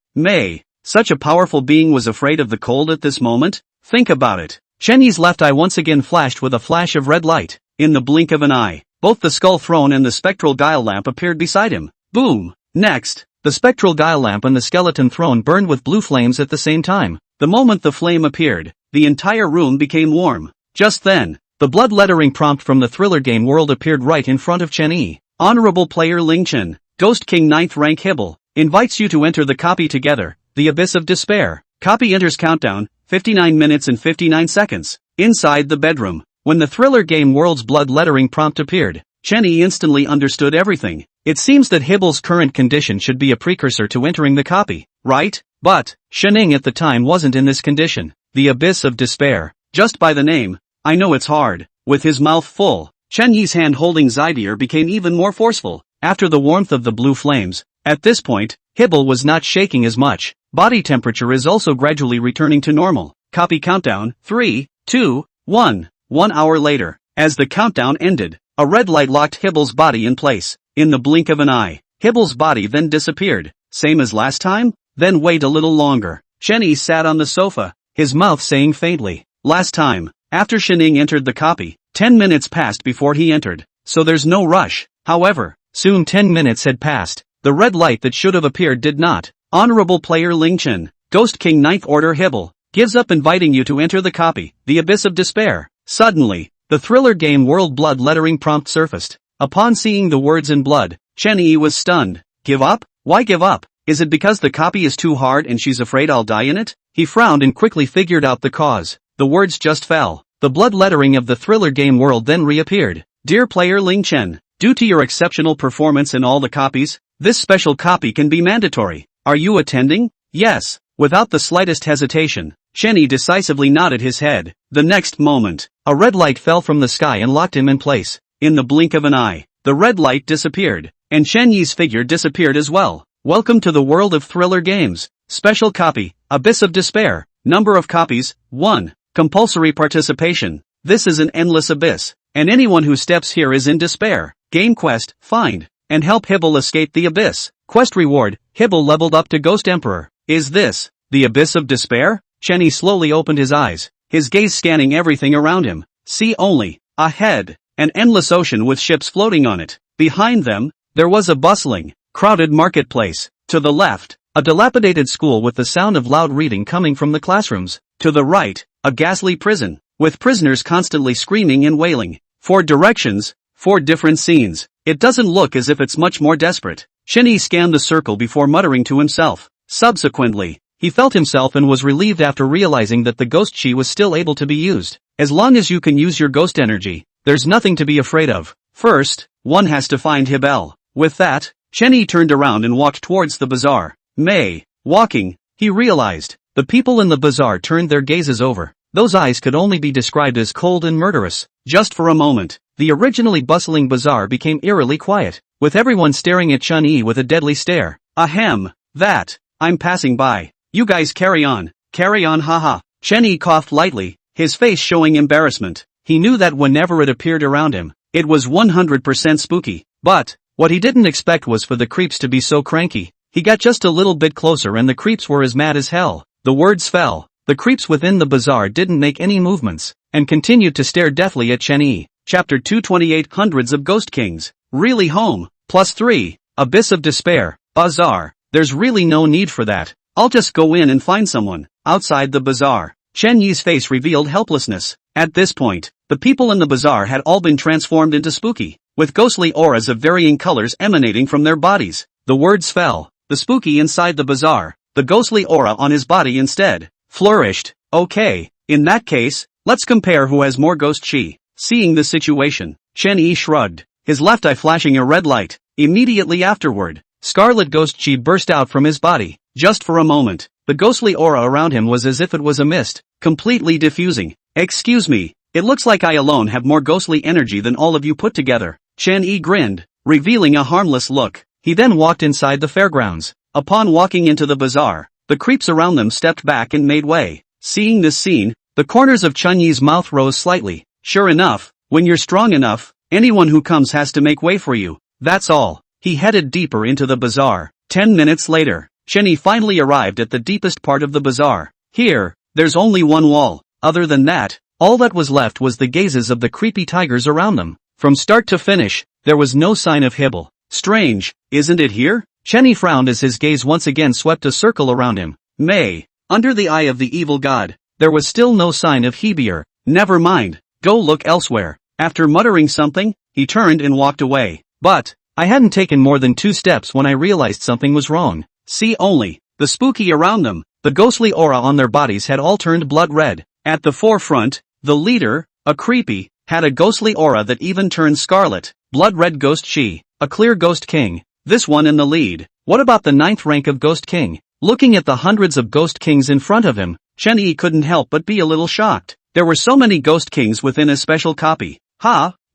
Such a powerful being was afraid of the cold at this moment? Think about it. Chen Yi's left eye once again flashed with a flash of red light. In the blink of an eye, both the skull throne and the spectral guile lamp appeared beside him. Boom! Next, the spectral guile lamp and the skeleton throne burned with blue flames at the same time. The moment the flame appeared, the entire room became warm. Just then, the blood lettering prompt from the thriller game world appeared right in front of Chen Yi. Honorable player Ling Chen, Ghost King 9th rank Hibble, invites you to enter the copy together, the Abyss of Despair. Copy enters countdown, 59 minutes and 59 seconds. Inside the bedroom, when the thriller game world's blood lettering prompt appeared, Chen Yi instantly understood everything. It seems that Hibble's current condition should be a precursor to entering the copy, right? But, Shening at the time wasn't in this condition. The Abyss of Despair. Just by the name, I know it's hard. With his mouth full, Chen Yi's hand holding Zydeer became even more forceful. After the warmth of the blue flames, at this point, Hibble was not shaking as much. Body temperature is also gradually returning to normal. Copy countdown, 3, 2, 1. 1 hour later, as the countdown ended, a red light locked Hibble's body in place. In the blink of an eye, Hibble's body then disappeared. Same as last time? Then wait a little longer. Chen Yi sat on the sofa, his mouth saying faintly, last time. After Shening entered the copy, 10 minutes passed before he entered, so there's no rush. However, soon 10 minutes had passed. The red light that should have appeared did not. Honorable player Ling Chen, Ghost King 9th Order Hibble, gives up inviting you to enter the copy, the Abyss of Despair. Suddenly, the thriller game world blood lettering prompt surfaced. Upon seeing the words in blood, Chen Yi was stunned. Give up? Why give up? Is it because the copy is too hard and she's afraid I'll die in it? He frowned and quickly figured out the cause. The words just fell. The blood lettering of the thriller game world then reappeared. Dear player Ling Chen, due to your exceptional performance in all the copies, this special copy can be mandatory. Are you attending? Yes. Without the slightest hesitation, Chen Yi decisively nodded his head. The next moment, a red light fell from the sky and locked him in place. In the blink of an eye, the red light disappeared, and Chen Yi's figure disappeared as well. Welcome to the world of thriller games. Special copy, Abyss of Despair. Number of copies, 1. Compulsory participation. This is an endless abyss, and anyone who steps here is in despair. Game quest, find, and help Hibble escape the abyss. Quest reward, Hibble leveled up to Ghost Emperor. Is this the Abyss of Despair? Chen Yi slowly opened his eyes, his gaze scanning everything around him. See only, ahead, an endless ocean with ships floating on it. Behind them, there was a bustling, crowded marketplace. To the left, a dilapidated school with the sound of loud reading coming from the classrooms. To the right, a ghastly prison, with prisoners constantly screaming and wailing. 4 directions, 4 different scenes. It doesn't look as if it's much more desperate. Chen Yi scanned the circle before muttering to himself. Subsequently, he felt himself and was relieved after realizing that the ghost chi was still able to be used. As long as you can use your ghost energy, there's nothing to be afraid of. First, one has to find Hibel. With that, Chen Yi turned around and walked towards the bazaar. Walking, he realized, the people in the bazaar turned their gazes over. Those eyes could only be described as cold and murderous. Just for a moment, the originally bustling bazaar became eerily quiet, with everyone staring at Chen Yi with a deadly stare. Ahem, I'm passing by. You guys carry on, haha. Chen Yi coughed lightly, his face showing embarrassment. He knew that whenever it appeared around him, it was 100% spooky. But, what he didn't expect was for the creeps to be so cranky. He got just a little bit closer and the creeps were as mad as hell. The words fell. The creeps within the bazaar didn't make any movements, and continued to stare deathly at Chen Yi. Chapter 228 Hundreds of Ghost Kings. Really home. +3. Abyss of Despair. Bazaar. There's really no need for that. I'll just go in and find someone. Outside the bazaar, Chen Yi's face revealed helplessness. At this point, the people in the bazaar had all been transformed into spooky, with ghostly auras of varying colors emanating from their bodies. The words fell. The spooky inside the bazaar, the ghostly aura on his body instead, flourished. Okay, in that case, let's compare who has more ghost chi. Seeing the situation, Chen Yi shrugged, his left eye flashing a red light. Immediately afterward, scarlet ghost chi burst out from his body. Just for a moment, the ghostly aura around him was as if it was a mist, completely diffusing. Excuse me, it looks like I alone have more ghostly energy than all of you put together. Chen Yi grinned. revealing a harmless look. He then walked inside the fairgrounds. Upon walking into the bazaar, the creeps around them stepped back and made way. Seeing this scene, the corners of Chunyi's mouth rose slightly. Sure enough, when you're strong enough, anyone who comes has to make way for you. That's all. He headed deeper into the bazaar. 10 minutes later, Chenyi finally arrived at the deepest part of the bazaar. Here, there's only one wall. Other than that, all that was left was the gazes of the creepy tigers around them. From start to finish, there was no sign of Hibble. Strange, isn't it here? Chenyi frowned as his gaze once again swept a circle around him. Under the eye of the evil god, there was still no sign of Hebier. Never mind, go look elsewhere. After muttering something, he turned and walked away. But, I hadn't taken more than 2 steps when I realized something was wrong. See only, the spooky around them, the ghostly aura on their bodies had all turned blood red. At the forefront, the leader, a creepy, had a ghostly aura that even turned scarlet. Blood red ghost she, a clear ghost king. This one in the lead. What about the 9th rank of ghost king? Looking at the hundreds of ghost kings in front of him, Chenyi couldn't help but be a little shocked. There were so many ghost kings within a special copy.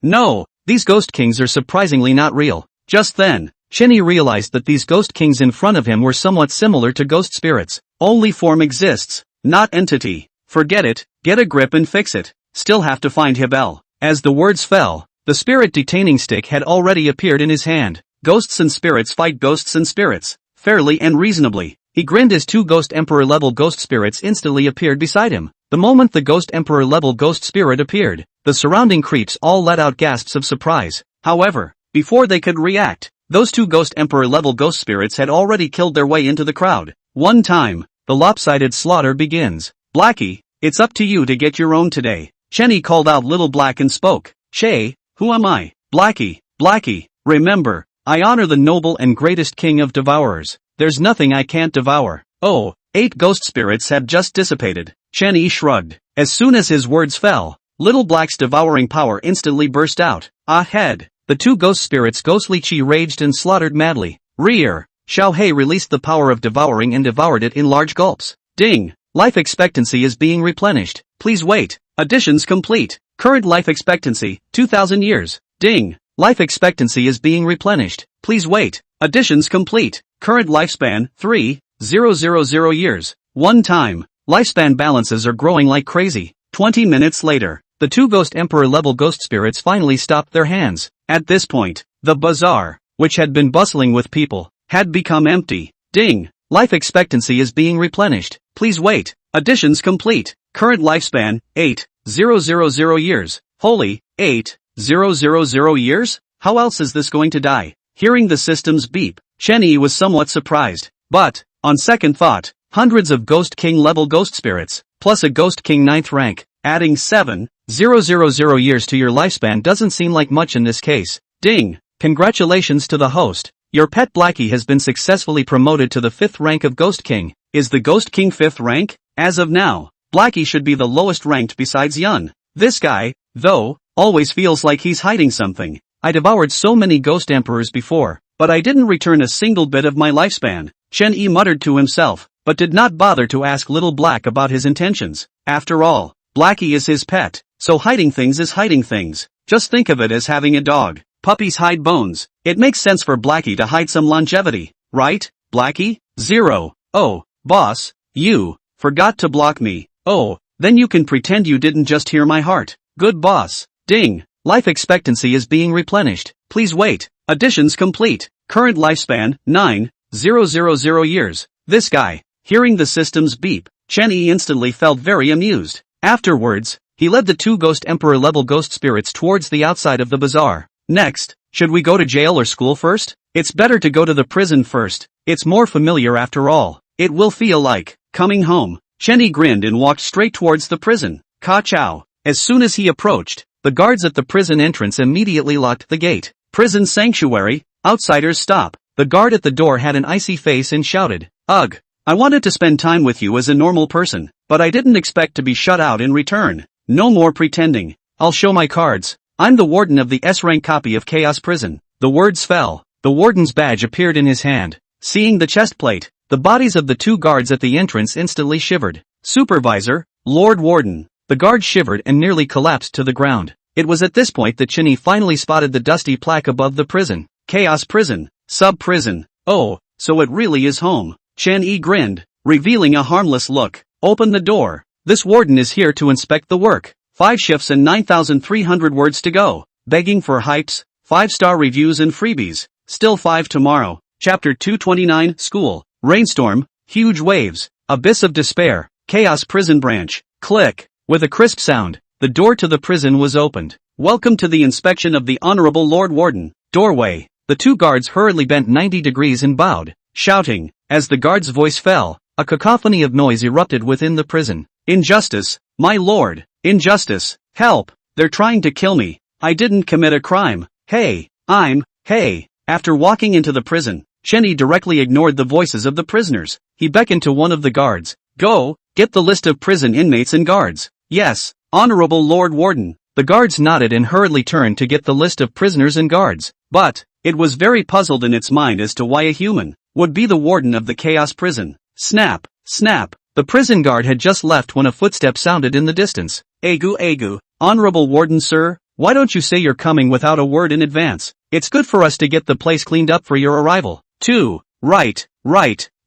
No, these ghost kings are surprisingly not real. Just then, Chenyi realized that these ghost kings in front of him were somewhat similar to ghost spirits. Only form exists, not entity. Forget it, get a grip and fix it. Still have to find Hibel. As the words fell, the spirit detaining stick had already appeared in his hand. Ghosts and spirits fight ghosts and spirits, fairly and reasonably. He grinned as 2 Ghost Emperor level ghost spirits instantly appeared beside him. The moment the Ghost Emperor level ghost spirit appeared, the surrounding creeps all let out gasps of surprise. However, before they could react, those 2 Ghost Emperor level ghost spirits had already killed their way into the crowd. One time, the lopsided slaughter begins. Blackie, it's up to you to get your own today. Chenyi called out Little Black and spoke. Shay, who am I? Blackie, remember, I honor the noble and greatest king of devourers. There's nothing I can't devour. Oh, 8 ghost spirits have just dissipated. Chenyi shrugged. As soon as his words fell, Little Black's devouring power instantly burst out. Ahead, the 2 ghost spirits' ghostly chi raged and slaughtered madly. Rear, Xiao Hei released the power of devouring and devoured it in large gulps. Ding! Life expectancy is being replenished. Please wait. Additions complete. Current life expectancy, 2,000 years. Ding! Life expectancy is being replenished. Please wait. Additions complete. Current lifespan, 3,000 years. One time. Lifespan balances are growing like crazy. 20 minutes later, the 2 Ghost Emperor level ghost spirits finally stopped their hands. At this point, the bazaar, which had been bustling with people, had become empty. Ding! Life expectancy is being replenished. Please wait. Additions complete. Current lifespan, 8,000 years. Holy, 8,000 years? How else is this going to die? Hearing the system's beep, Chenyi was somewhat surprised. But, on second thought, hundreds of Ghost King level ghost spirits, plus a Ghost King 9th rank, adding 7,000 years to your lifespan doesn't seem like much in this case. Ding! Congratulations to the host. Your pet Blackie has been successfully promoted to the 5th rank of Ghost King. Is the Ghost King 5th rank? As of now, Blackie should be the lowest ranked besides Yun. This guy, though, always feels like he's hiding something. I devoured so many Ghost Emperors before, but I didn't return a single bit of my lifespan. Chenyi muttered to himself, but did not bother to ask Little Black about his intentions. After all, Blackie is his pet, so hiding things is hiding things. Just think of it as having a dog. Puppies hide bones. It makes sense for Blackie to hide some longevity, right, Blackie? 0. Oh, boss, you forgot to block me. Oh, then you can pretend you didn't just hear my heart. Good boss. Ding! Life expectancy is being replenished. Please wait. Additions complete. Current lifespan, 9,000 years. This guy. Hearing the system's beep, Chenyi instantly felt very amused. Afterwards, he led the 2 Ghost Emperor level ghost spirits towards the outside of the bazaar. Next, should we go to jail or school first? It's better to go to the prison first. It's more familiar after all. It will feel like coming home. Chenyi grinned and walked straight towards the prison. Ka-chow. As soon as he approached, the guards at the prison entrance immediately locked the gate. Prison sanctuary, outsiders stop. The guard at the door had an icy face and shouted, Ugh, I wanted to spend time with you as a normal person, but I didn't expect to be shut out in return. No more pretending. I'll show my cards. I'm the warden of the S-rank copy of Chaos Prison. The words fell. The warden's badge appeared in his hand. Seeing the chest plate, the bodies of the 2 guards at the entrance instantly shivered. Supervisor, Lord Warden. The guard shivered and nearly collapsed to the ground. It was at this point that Chenyi finally spotted the dusty plaque above the prison. Chaos prison. Sub-prison. Oh, so it really is home. Chen-Yi grinned, revealing a harmless look. Open the door. This warden is here to inspect the work. 5 shifts and 9,300 words to go. Begging for hypes, 5-star reviews and freebies. Still 5 tomorrow. Chapter 229, School. Rainstorm, huge waves, abyss of despair, chaos prison branch. Click. With a crisp sound, the door to the prison was opened. Welcome to the inspection of the Honorable Lord Warden. Doorway. The 2 guards hurriedly bent 90 degrees and bowed, shouting. As the guard's voice fell, a cacophony of noise erupted within the prison. Injustice, my lord. Injustice. Help. They're trying to kill me. I didn't commit a crime. Hey. After walking into the prison, Chen-Yi directly ignored the voices of the prisoners. He beckoned to one of the guards. Go, get the list of prison inmates and guards. Yes, Honorable Lord Warden. The guards nodded and hurriedly turned to get the list of prisoners and guards. But, it was very puzzled in its mind as to why a human would be the warden of the chaos prison. Snap, snap. The prison guard had just left when a footstep sounded in the distance. Egu. Honorable Warden sir, why don't you say you're coming without a word in advance? It's good for us to get the place cleaned up for your arrival. 2. Right.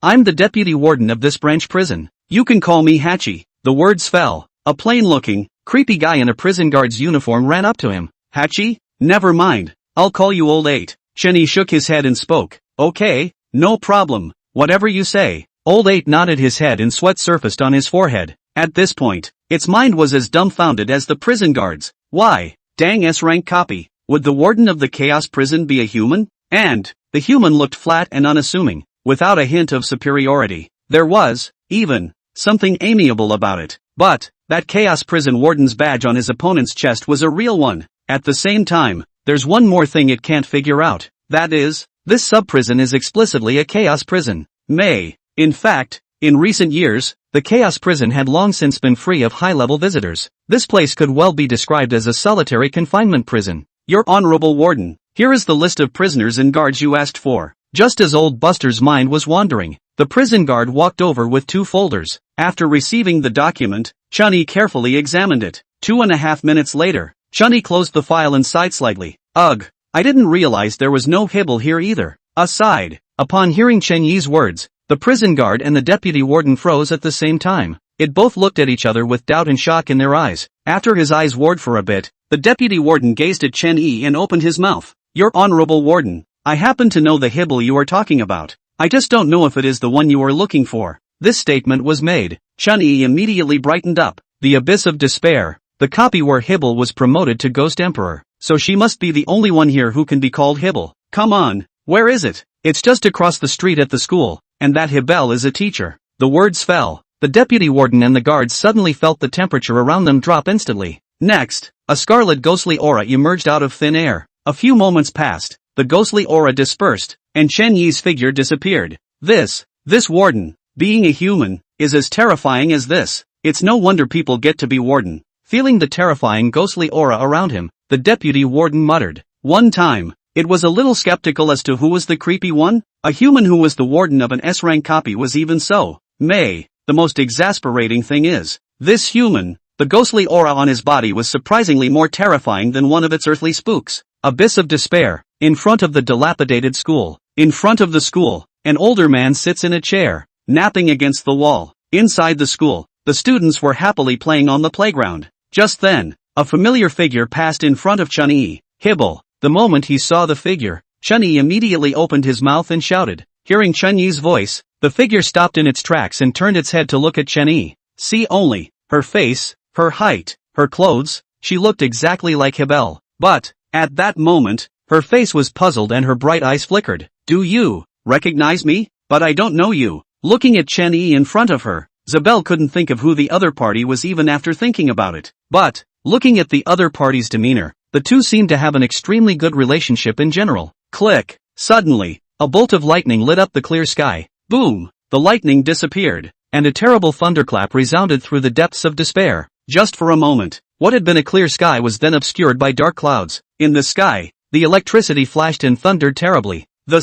I'm the deputy warden of this branch prison. You can call me Hachi. The words fell. A plain-looking, creepy guy in a prison guard's uniform ran up to him. Hachi? Never mind. I'll call you Old 8. Chen-Yi shook his head and spoke. Okay, no problem. Whatever you say. Old 8 nodded his head and sweat surfaced on his forehead. At this point, its mind was as dumbfounded as the prison guards. Why? Dang S-rank copy. Would the warden of the chaos prison be a human? And, the human looked flat and unassuming, without a hint of superiority. There was, even, something amiable about it. But, that chaos prison warden's badge on his opponent's chest was a real one. At the same time, there's one more thing it can't figure out. That is, this sub-prison is explicitly a chaos prison. In fact, in recent years, the chaos prison had long since been free of high-level visitors. This place could well be described as a solitary confinement prison. Your Honorable Warden, here is the list of prisoners and guards you asked for. Just as old Buster's mind was wandering, the prison guard walked over with 2 folders. After receiving the document, Chen-Yi carefully examined it. 2.5 minutes later, Chen-Yi closed the file and sighed slightly. Ugh, I didn't realize there was no Hibble here either. Aside. Upon hearing Chen-Yi's words, the prison guard and the deputy warden froze at the same time. It both looked at each other with doubt and shock in their eyes. After his eyes wared for a bit, the deputy warden gazed at Chen-Yi and opened his mouth. Your Honorable Warden, I happen to know the Hibble you are talking about. I just don't know if it is the one you are looking for. This statement was made. Chen-Yi immediately brightened up. The abyss of despair. The copy where Hibble was promoted to Ghost Emperor. So she must be the only one here who can be called Hibble. Come on, where is it? It's just across the street at the school, and that Hibble is a teacher. The words fell. The deputy warden and the guards suddenly felt the temperature around them drop instantly. Next, a scarlet ghostly aura emerged out of thin air. A few moments passed, the ghostly aura dispersed, and Chen-Yi's figure disappeared. This warden, being a human, is as terrifying as this. It's no wonder people get to be warden. Feeling the terrifying ghostly aura around him, the deputy warden muttered. One time, it was a little skeptical as to who was the creepy one. A human who was the warden of an S-rank copy was even so. The most exasperating thing is, this human, the ghostly aura on his body was surprisingly more terrifying than one of its earthly spooks. Abyss of despair. In front of the dilapidated school. In front of the school, an older man sits in a chair, napping against the wall. Inside the school, the students were happily playing on the playground. Just then, a familiar figure passed in front of Chen-Yi. Hibble. The moment he saw the figure, Chen-Yi immediately opened his mouth and shouted. Hearing Chen-Yi's voice, the figure stopped in its tracks and turned its head to look at Chen-Yi. See only, her face, her height, her clothes, she looked exactly like Hibble. But, at that moment, her face was puzzled and her bright eyes flickered. Do you recognize me? But I don't know you. Looking at Chen-Yi in front of her, Zabel couldn't think of who the other party was even after thinking about it. But, looking at the other party's demeanor, the two seemed to have an extremely good relationship in general. Click. Suddenly, a bolt of lightning lit up the clear sky. Boom! The lightning disappeared, and a terrible thunderclap resounded through the depths of despair. Just for a moment, what had been a clear sky was then obscured by dark clouds. In the sky, the electricity flashed and thundered terribly. The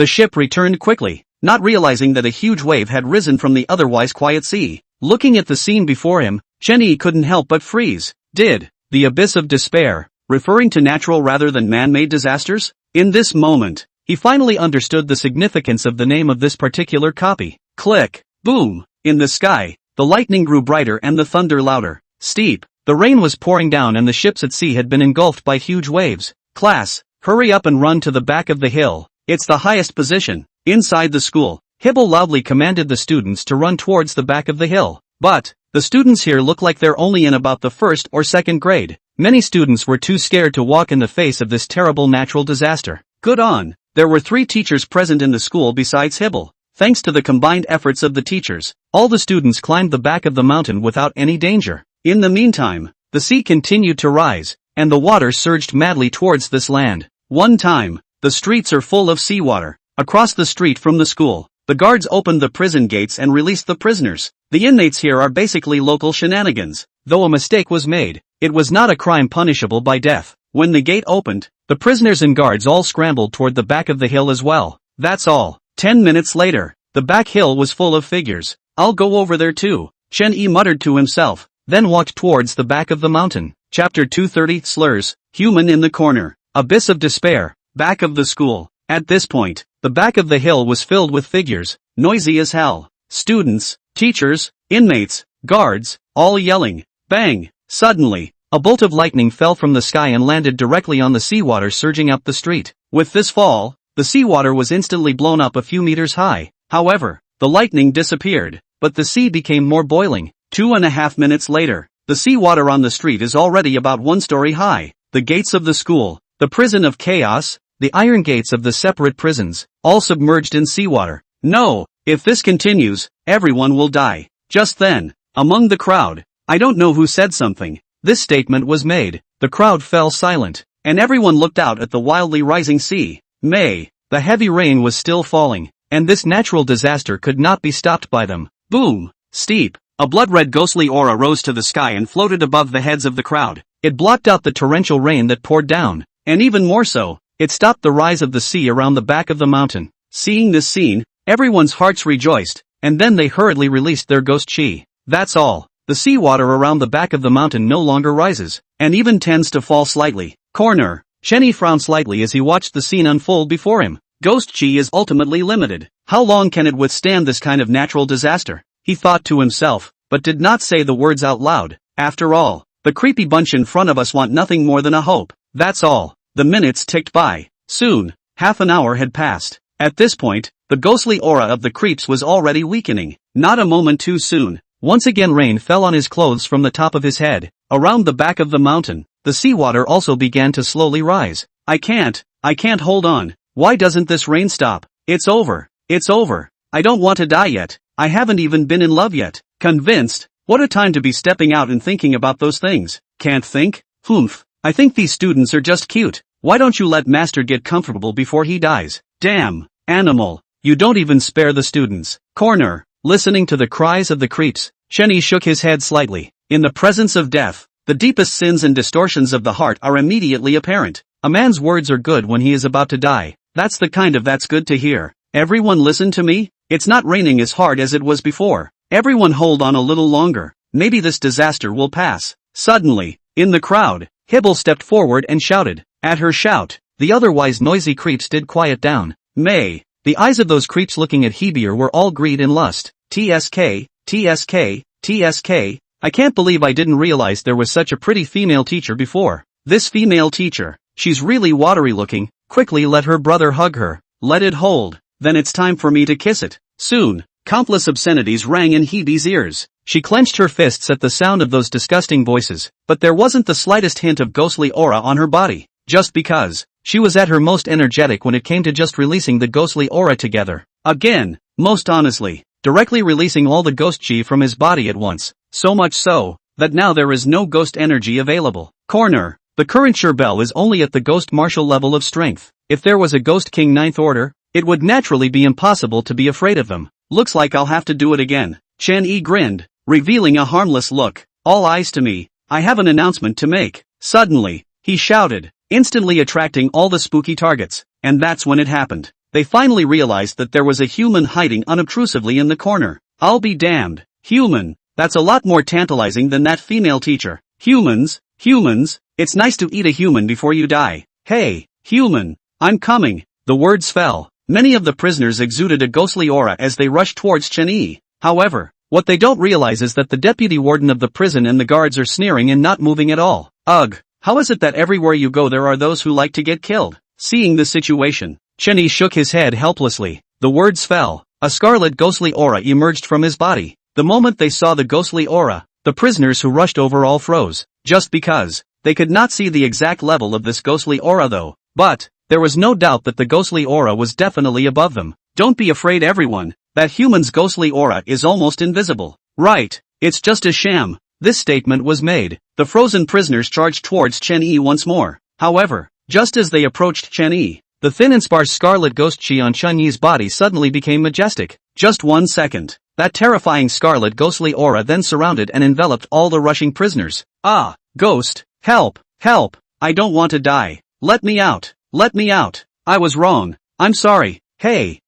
ship returned quickly, not realizing that a huge wave had risen from the otherwise quiet sea. Looking at the scene before him, Chen-Yi couldn't help but freeze. The abyss of despair, referring to natural rather than man-made disasters? In this moment, he finally understood the significance of the name of this particular copy. Click, boom, in the sky, the lightning grew brighter and the thunder louder. Steep, the rain was pouring down and the ships at sea had been engulfed by huge waves. Class, hurry up and run to the back of the hill. It's the highest position. Inside the school, Hibble loudly commanded the students to run towards the back of the hill. But, the students here look like they're only in about the first or second grade. Many students were too scared to walk in the face of this terrible natural disaster. Good on. There were 3 teachers present in the school besides Hibble. Thanks to the combined efforts of the teachers, all the students climbed the back of the mountain without any danger. In the meantime, the sea continued to rise, and the water surged madly towards this land. One time, the streets are full of seawater. Across the street from the school, the guards opened the prison gates and released the prisoners. The inmates here are basically local shenanigans. Though a mistake was made, it was not a crime punishable by death. When the gate opened, the prisoners and guards all scrambled toward the back of the hill as well. That's all. 10 minutes later, the back hill was full of figures. I'll go over there too, Chen-Yi muttered to himself, then walked towards the back of the mountain. Chapter 230 Slurs, Human in the Corner. Abyss of Despair. Back of the school. At this point, the back of the hill was filled with figures, noisy as hell. Students, teachers, inmates, guards, all yelling. Bang! Suddenly, a bolt of lightning fell from the sky and landed directly on the seawater surging up the street. With this fall, the seawater was instantly blown up a few meters high. However, the lightning disappeared, but the sea became more boiling. 2.5 minutes later, the seawater on the street is already about 1 story high. The gates of the school, the prison of chaos, the iron gates of the separate prisons, all submerged in seawater. No, if this continues, everyone will die. Just then, among the crowd, I don't know who said something. This statement was made. The crowd fell silent, and everyone looked out at the wildly rising sea. The heavy rain was still falling, and this natural disaster could not be stopped by them. Boom! Steep, a blood-red ghostly aura rose to the sky and floated above the heads of the crowd. It blocked out the torrential rain that poured down, and even more so, it stopped the rise of the sea around the back of the mountain. Seeing this scene, everyone's hearts rejoiced, and then they hurriedly released their ghost chi. That's all. The seawater around the back of the mountain no longer rises, and even tends to fall slightly. Corner. Chen-Yi frowned slightly as he watched the scene unfold before him. Ghost chi is ultimately limited. How long can it withstand this kind of natural disaster? He thought to himself, but did not say the words out loud. After all, the creepy bunch in front of us want nothing more than a hope. That's all. The minutes ticked by. Soon, half an hour had passed. At this point, the ghostly aura of the creeps was already weakening. Not a moment too soon. Once again rain fell on his clothes from the top of his head. Around the back of the mountain, the seawater also began to slowly rise. I can't hold on. Why doesn't this rain stop? It's over. I don't want to die yet. I haven't even been in love yet. Convinced? What a time to be stepping out and thinking about those things. Can't think? Humph. I think these students are just cute. Why don't you let Master get comfortable before he dies? Damn, animal. You don't even spare the students. Corner. Listening to the cries of the creeps, Chen-Yi shook his head slightly. In the presence of death, the deepest sins and distortions of the heart are immediately apparent. A man's words are good when he is about to die. That's the kind of that's good to hear. Everyone listen to me? It's not raining as hard as it was before. Everyone hold on a little longer. Maybe this disaster will pass. Suddenly, in the crowd, Hibble stepped forward and shouted. At her shout, the otherwise noisy creeps did quiet down. The eyes of those creeps looking at Hebier were all greed and lust. TSK. I can't believe I didn't realize there was such a pretty female teacher before. This female teacher, she's really watery looking. Quickly let her brother hug her. Let it hold. Then it's time for me to kiss it. Soon, countless obscenities rang in Hebe's ears. She clenched her fists at the sound of those disgusting voices, but there wasn't the slightest hint of ghostly aura on her body. Just because. She was at her most energetic when it came to just releasing the ghostly aura together. Again, most honestly, directly releasing all the ghost chi from his body at once. So much so, that now there is no ghost energy available. Corner. The current Sherbel is only at the ghost martial level of strength. If there was a ghost king 9th order, it would naturally be impossible to be afraid of them. Looks like I'll have to do it again. Chen-Yi grinned, revealing a harmless look. All eyes to me. I have an announcement to make. Suddenly, he shouted, instantly attracting all the spooky targets. And that's when it happened. They finally realized that there was a human hiding unobtrusively in the corner. I'll be damned. Human. That's a lot more tantalizing than that female teacher. Humans. It's nice to eat a human before you die. Hey, human. I'm coming. The words fell. Many of the prisoners exuded a ghostly aura as they rushed towards Chen-Yi. However, what they don't realize is that the deputy warden of the prison and the guards are sneering and not moving at all. Ugh, how is it that everywhere you go there are those who like to get killed? Seeing the situation, Chen-Yi shook his head helplessly. The words fell. A scarlet ghostly aura emerged from his body. The moment they saw the ghostly aura, the prisoners who rushed over all froze. Just because. They could not see the exact level of this ghostly aura though. But, there was no doubt that the ghostly aura was definitely above them. Don't be afraid everyone. That human's ghostly aura is almost invisible. Right, it's just a sham. This statement was made. The frozen prisoners charged towards Chen-Yi once more. However, just as they approached Chen-Yi, the thin and sparse scarlet ghost chi on Chen-Yi's body suddenly became majestic. Just 1 second. That terrifying scarlet ghostly aura then surrounded and enveloped all the rushing prisoners. Ah, ghost, help, help, I don't want to die. Let me out, let me out. I was wrong. I'm sorry. Hey,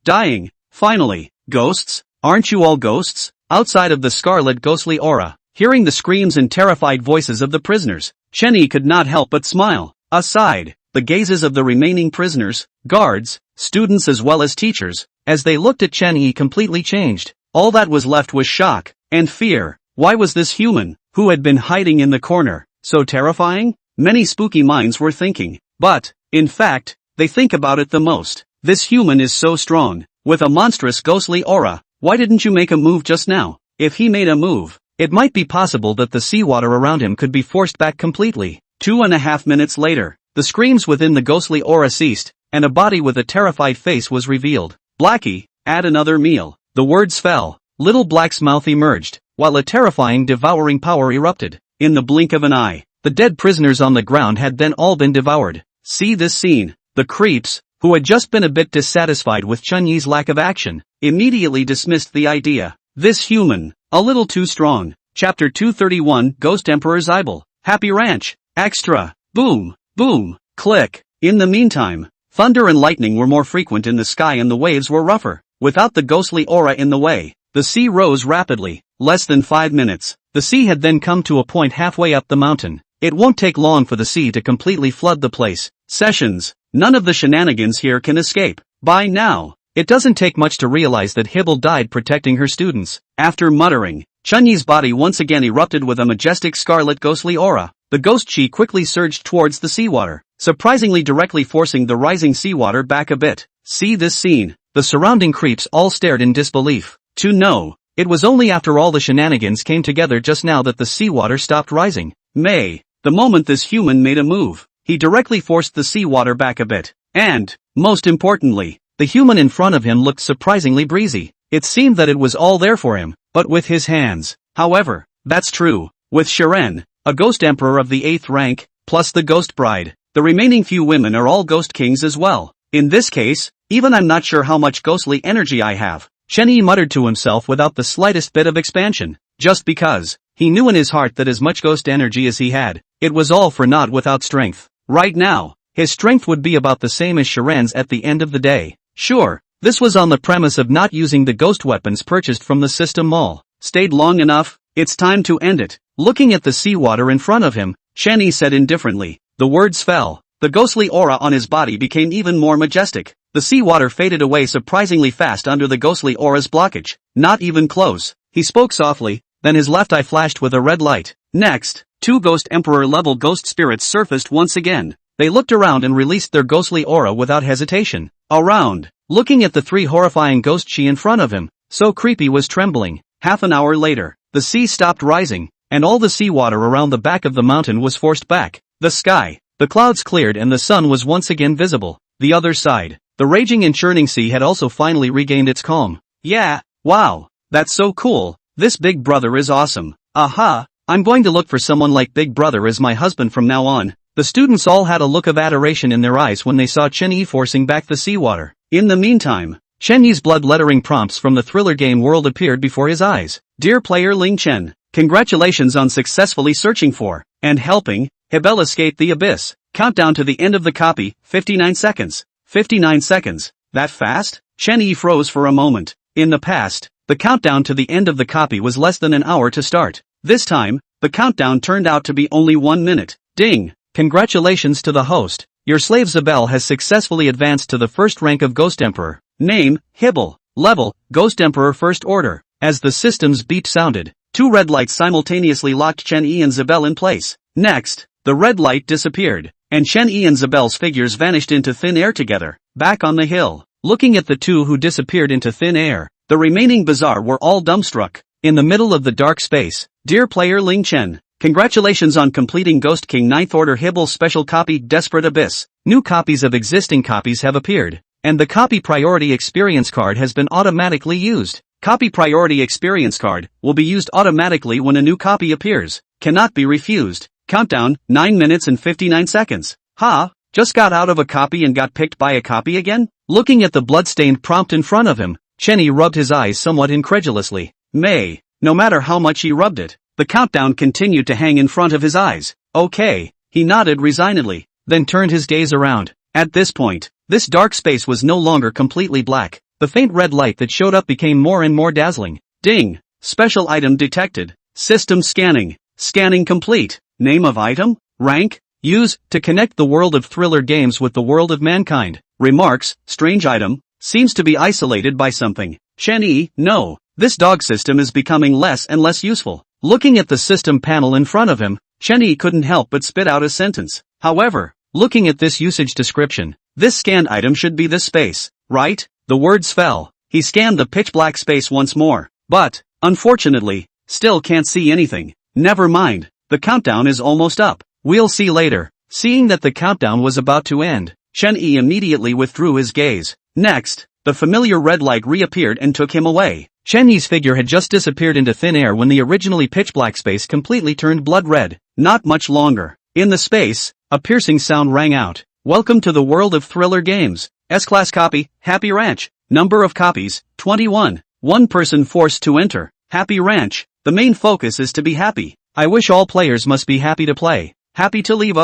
dying. Finally, ghosts? Aren't you all ghosts? Outside of the scarlet ghostly aura, hearing the screams and terrified voices of the prisoners, Chen-Yi could not help but smile. Aside, the gazes of the remaining prisoners, guards, students as well as teachers, as they looked at Chen-Yi completely changed. All that was left was shock and fear. Why was this human, who had been hiding in the corner, so terrifying? Many spooky minds were thinking. But, in fact, they think about it the most. This human is so strong, with a monstrous ghostly aura. Why didn't you make a move just now? If he made a move, it might be possible that the seawater around him could be forced back completely. 2.5 minutes later, the screams within the ghostly aura ceased, and a body with a terrified face was revealed. Blackie, add another meal. The words fell. Little Black's mouth emerged, while a terrifying devouring power erupted. In the blink of an eye, the dead prisoners on the ground had then all been devoured. See this scene. The creeps, who had just been a bit dissatisfied with Chen-Yi's lack of action, immediately dismissed the idea. This human, a little too strong. Chapter 231 Ghost Emperor's Eyeball. Happy Ranch. Extra. Boom, boom, click. In the meantime, thunder and lightning were more frequent in the sky and the waves were rougher. Without the ghostly aura in the way, the sea rose rapidly. Less than 5 minutes, the sea had then come to a point halfway up the mountain. It won't take long for the sea to completely flood the place. Sessions. None of the shenanigans here can escape. By now, it doesn't take much to realize that Hibble died protecting her students. After muttering, Chen-Yi's body once again erupted with a majestic scarlet ghostly aura. The ghost chi quickly surged towards the seawater, surprisingly directly forcing the rising seawater back a bit. See this scene. The surrounding creeps all stared in disbelief. To know, it was only after all the shenanigans came together just now that the seawater stopped rising. The moment this human made a move, he directly forced the seawater back a bit. And, most importantly, the human in front of him looked surprisingly breezy. It seemed that it was all there for him, but with his hands. However, that's true. With Shiren, a ghost emperor of the 8th rank, plus the ghost bride, the remaining few women are all ghost kings as well. In this case, even I'm not sure how much ghostly energy I have. Chen-Yi muttered to himself without the slightest bit of expansion. Just because, he knew in his heart that as much ghost energy as he had, it was all for naught without strength. Right now, his strength would be about the same as Shiren's at the end of the day. Sure, this was on the premise of not using the ghost weapons purchased from the system mall. Stayed long enough, it's time to end it. Looking at the seawater in front of him, Chen-Yi said indifferently. The words fell. The ghostly aura on his body became even more majestic. The seawater faded away surprisingly fast under the ghostly aura's blockage. Not even close. He spoke softly, then his left eye flashed with a red light. Next, 2 Ghost Emperor-level ghost spirits surfaced once again. They looked around and released their ghostly aura without hesitation. Around, looking at the 3 horrifying ghost chi in front of him, so creepy was trembling. Half an hour later, the sea stopped rising, and all the seawater around the back of the mountain was forced back. The sky, the clouds cleared and the sun was once again visible. The other side, the raging and churning sea had also finally regained its calm. Yeah, wow, that's so cool. This Big Brother is awesome. Aha, I'm going to look for someone like Big Brother as my husband from now on. The students all had a look of adoration in their eyes when they saw Chen-Yi forcing back the seawater. In the meantime, Chen-Yi's blood-lettering prompts from the thriller game world appeared before his eyes. Dear player Ling Chen, congratulations on successfully searching for, and helping, Hibel escape the abyss. Countdown to the end of the copy, 59 seconds. 59 seconds. That fast? Chen-Yi froze for a moment. In the past, the countdown to the end of the copy was less than an hour to start. This time, the countdown turned out to be only 1 minute. Ding! Congratulations to the host. Your slave Zabel has successfully advanced to the first rank of Ghost Emperor. Name, Hibble. Level, Ghost Emperor First Order. As the system's beep sounded, 2 red lights simultaneously locked Chen Yi and Zabel in place. Next, the red light disappeared, and Chen Yi and Zabel's figures vanished into thin air together. Back on the hill, looking at the 2 who disappeared into thin air, the remaining Bazaar were all dumbstruck. In the middle of the dark space, dear player Ling Chen, congratulations on completing Ghost King 9th Order Hibble Special Copy Desperate Abyss. New copies of existing copies have appeared, and the Copy Priority Experience card has been automatically used. Copy Priority Experience card will be used automatically when a new copy appears. Cannot be refused. Countdown, 9 minutes and 59 seconds. Ha! Just got out of a copy and got picked by a copy again? Looking at the bloodstained prompt in front of him, Chen Yi rubbed his eyes somewhat incredulously. No matter how much he rubbed it, the countdown continued to hang in front of his eyes. Okay, he nodded resignedly, then turned his gaze around. At this point, this dark space was no longer completely black. The faint red light that showed up became more and more dazzling. Ding! Special item detected. System scanning. Scanning complete. Name of item? Rank? Use to connect the world of thriller games with the world of mankind. Remarks, strange item, seems to be isolated by something. Chen Yi, no. This dog system is becoming less and less useful. Looking at the system panel in front of him, Chen Yi couldn't help but spit out a sentence. However, looking at this usage description, this scanned item should be this space, right? The words fell. He scanned the pitch black space once more, but, unfortunately, still can't see anything. Never mind, the countdown is almost up. We'll see later. Seeing that the countdown was about to end, Chen Yi immediately withdrew his gaze. Next, the familiar red light reappeared and took him away. Chen Yi's figure had just disappeared into thin air when the originally pitch black space completely turned blood red. Not much longer. In the space, a piercing sound rang out. Welcome to the world of thriller games. S-Class copy, Happy Ranch. Number of copies, 21. One person forced to enter. Happy Ranch. The main focus is to be happy. I wish all players must be happy to play. Happy to leave.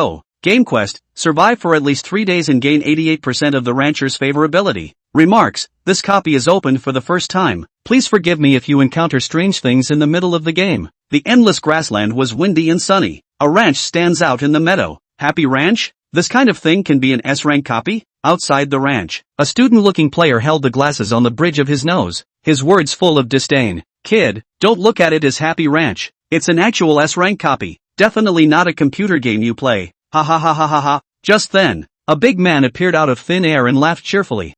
Game quest, survive for at least 3 days and gain 88% of the rancher's favorability. Remarks, this copy is opened for the first time. Please forgive me if you encounter strange things in the middle of the game. The endless grassland was windy and sunny. A ranch stands out in the meadow. Happy Ranch? This kind of thing can be an S-rank copy? Outside the ranch, a student-looking player held the glasses on the bridge of his nose, his words full of disdain. Kid, don't look at it as Happy Ranch. It's an actual S-rank copy. Definitely not a computer game you play. Ha ha ha ha ha ha. Just then, a big man appeared out of thin air and laughed cheerfully.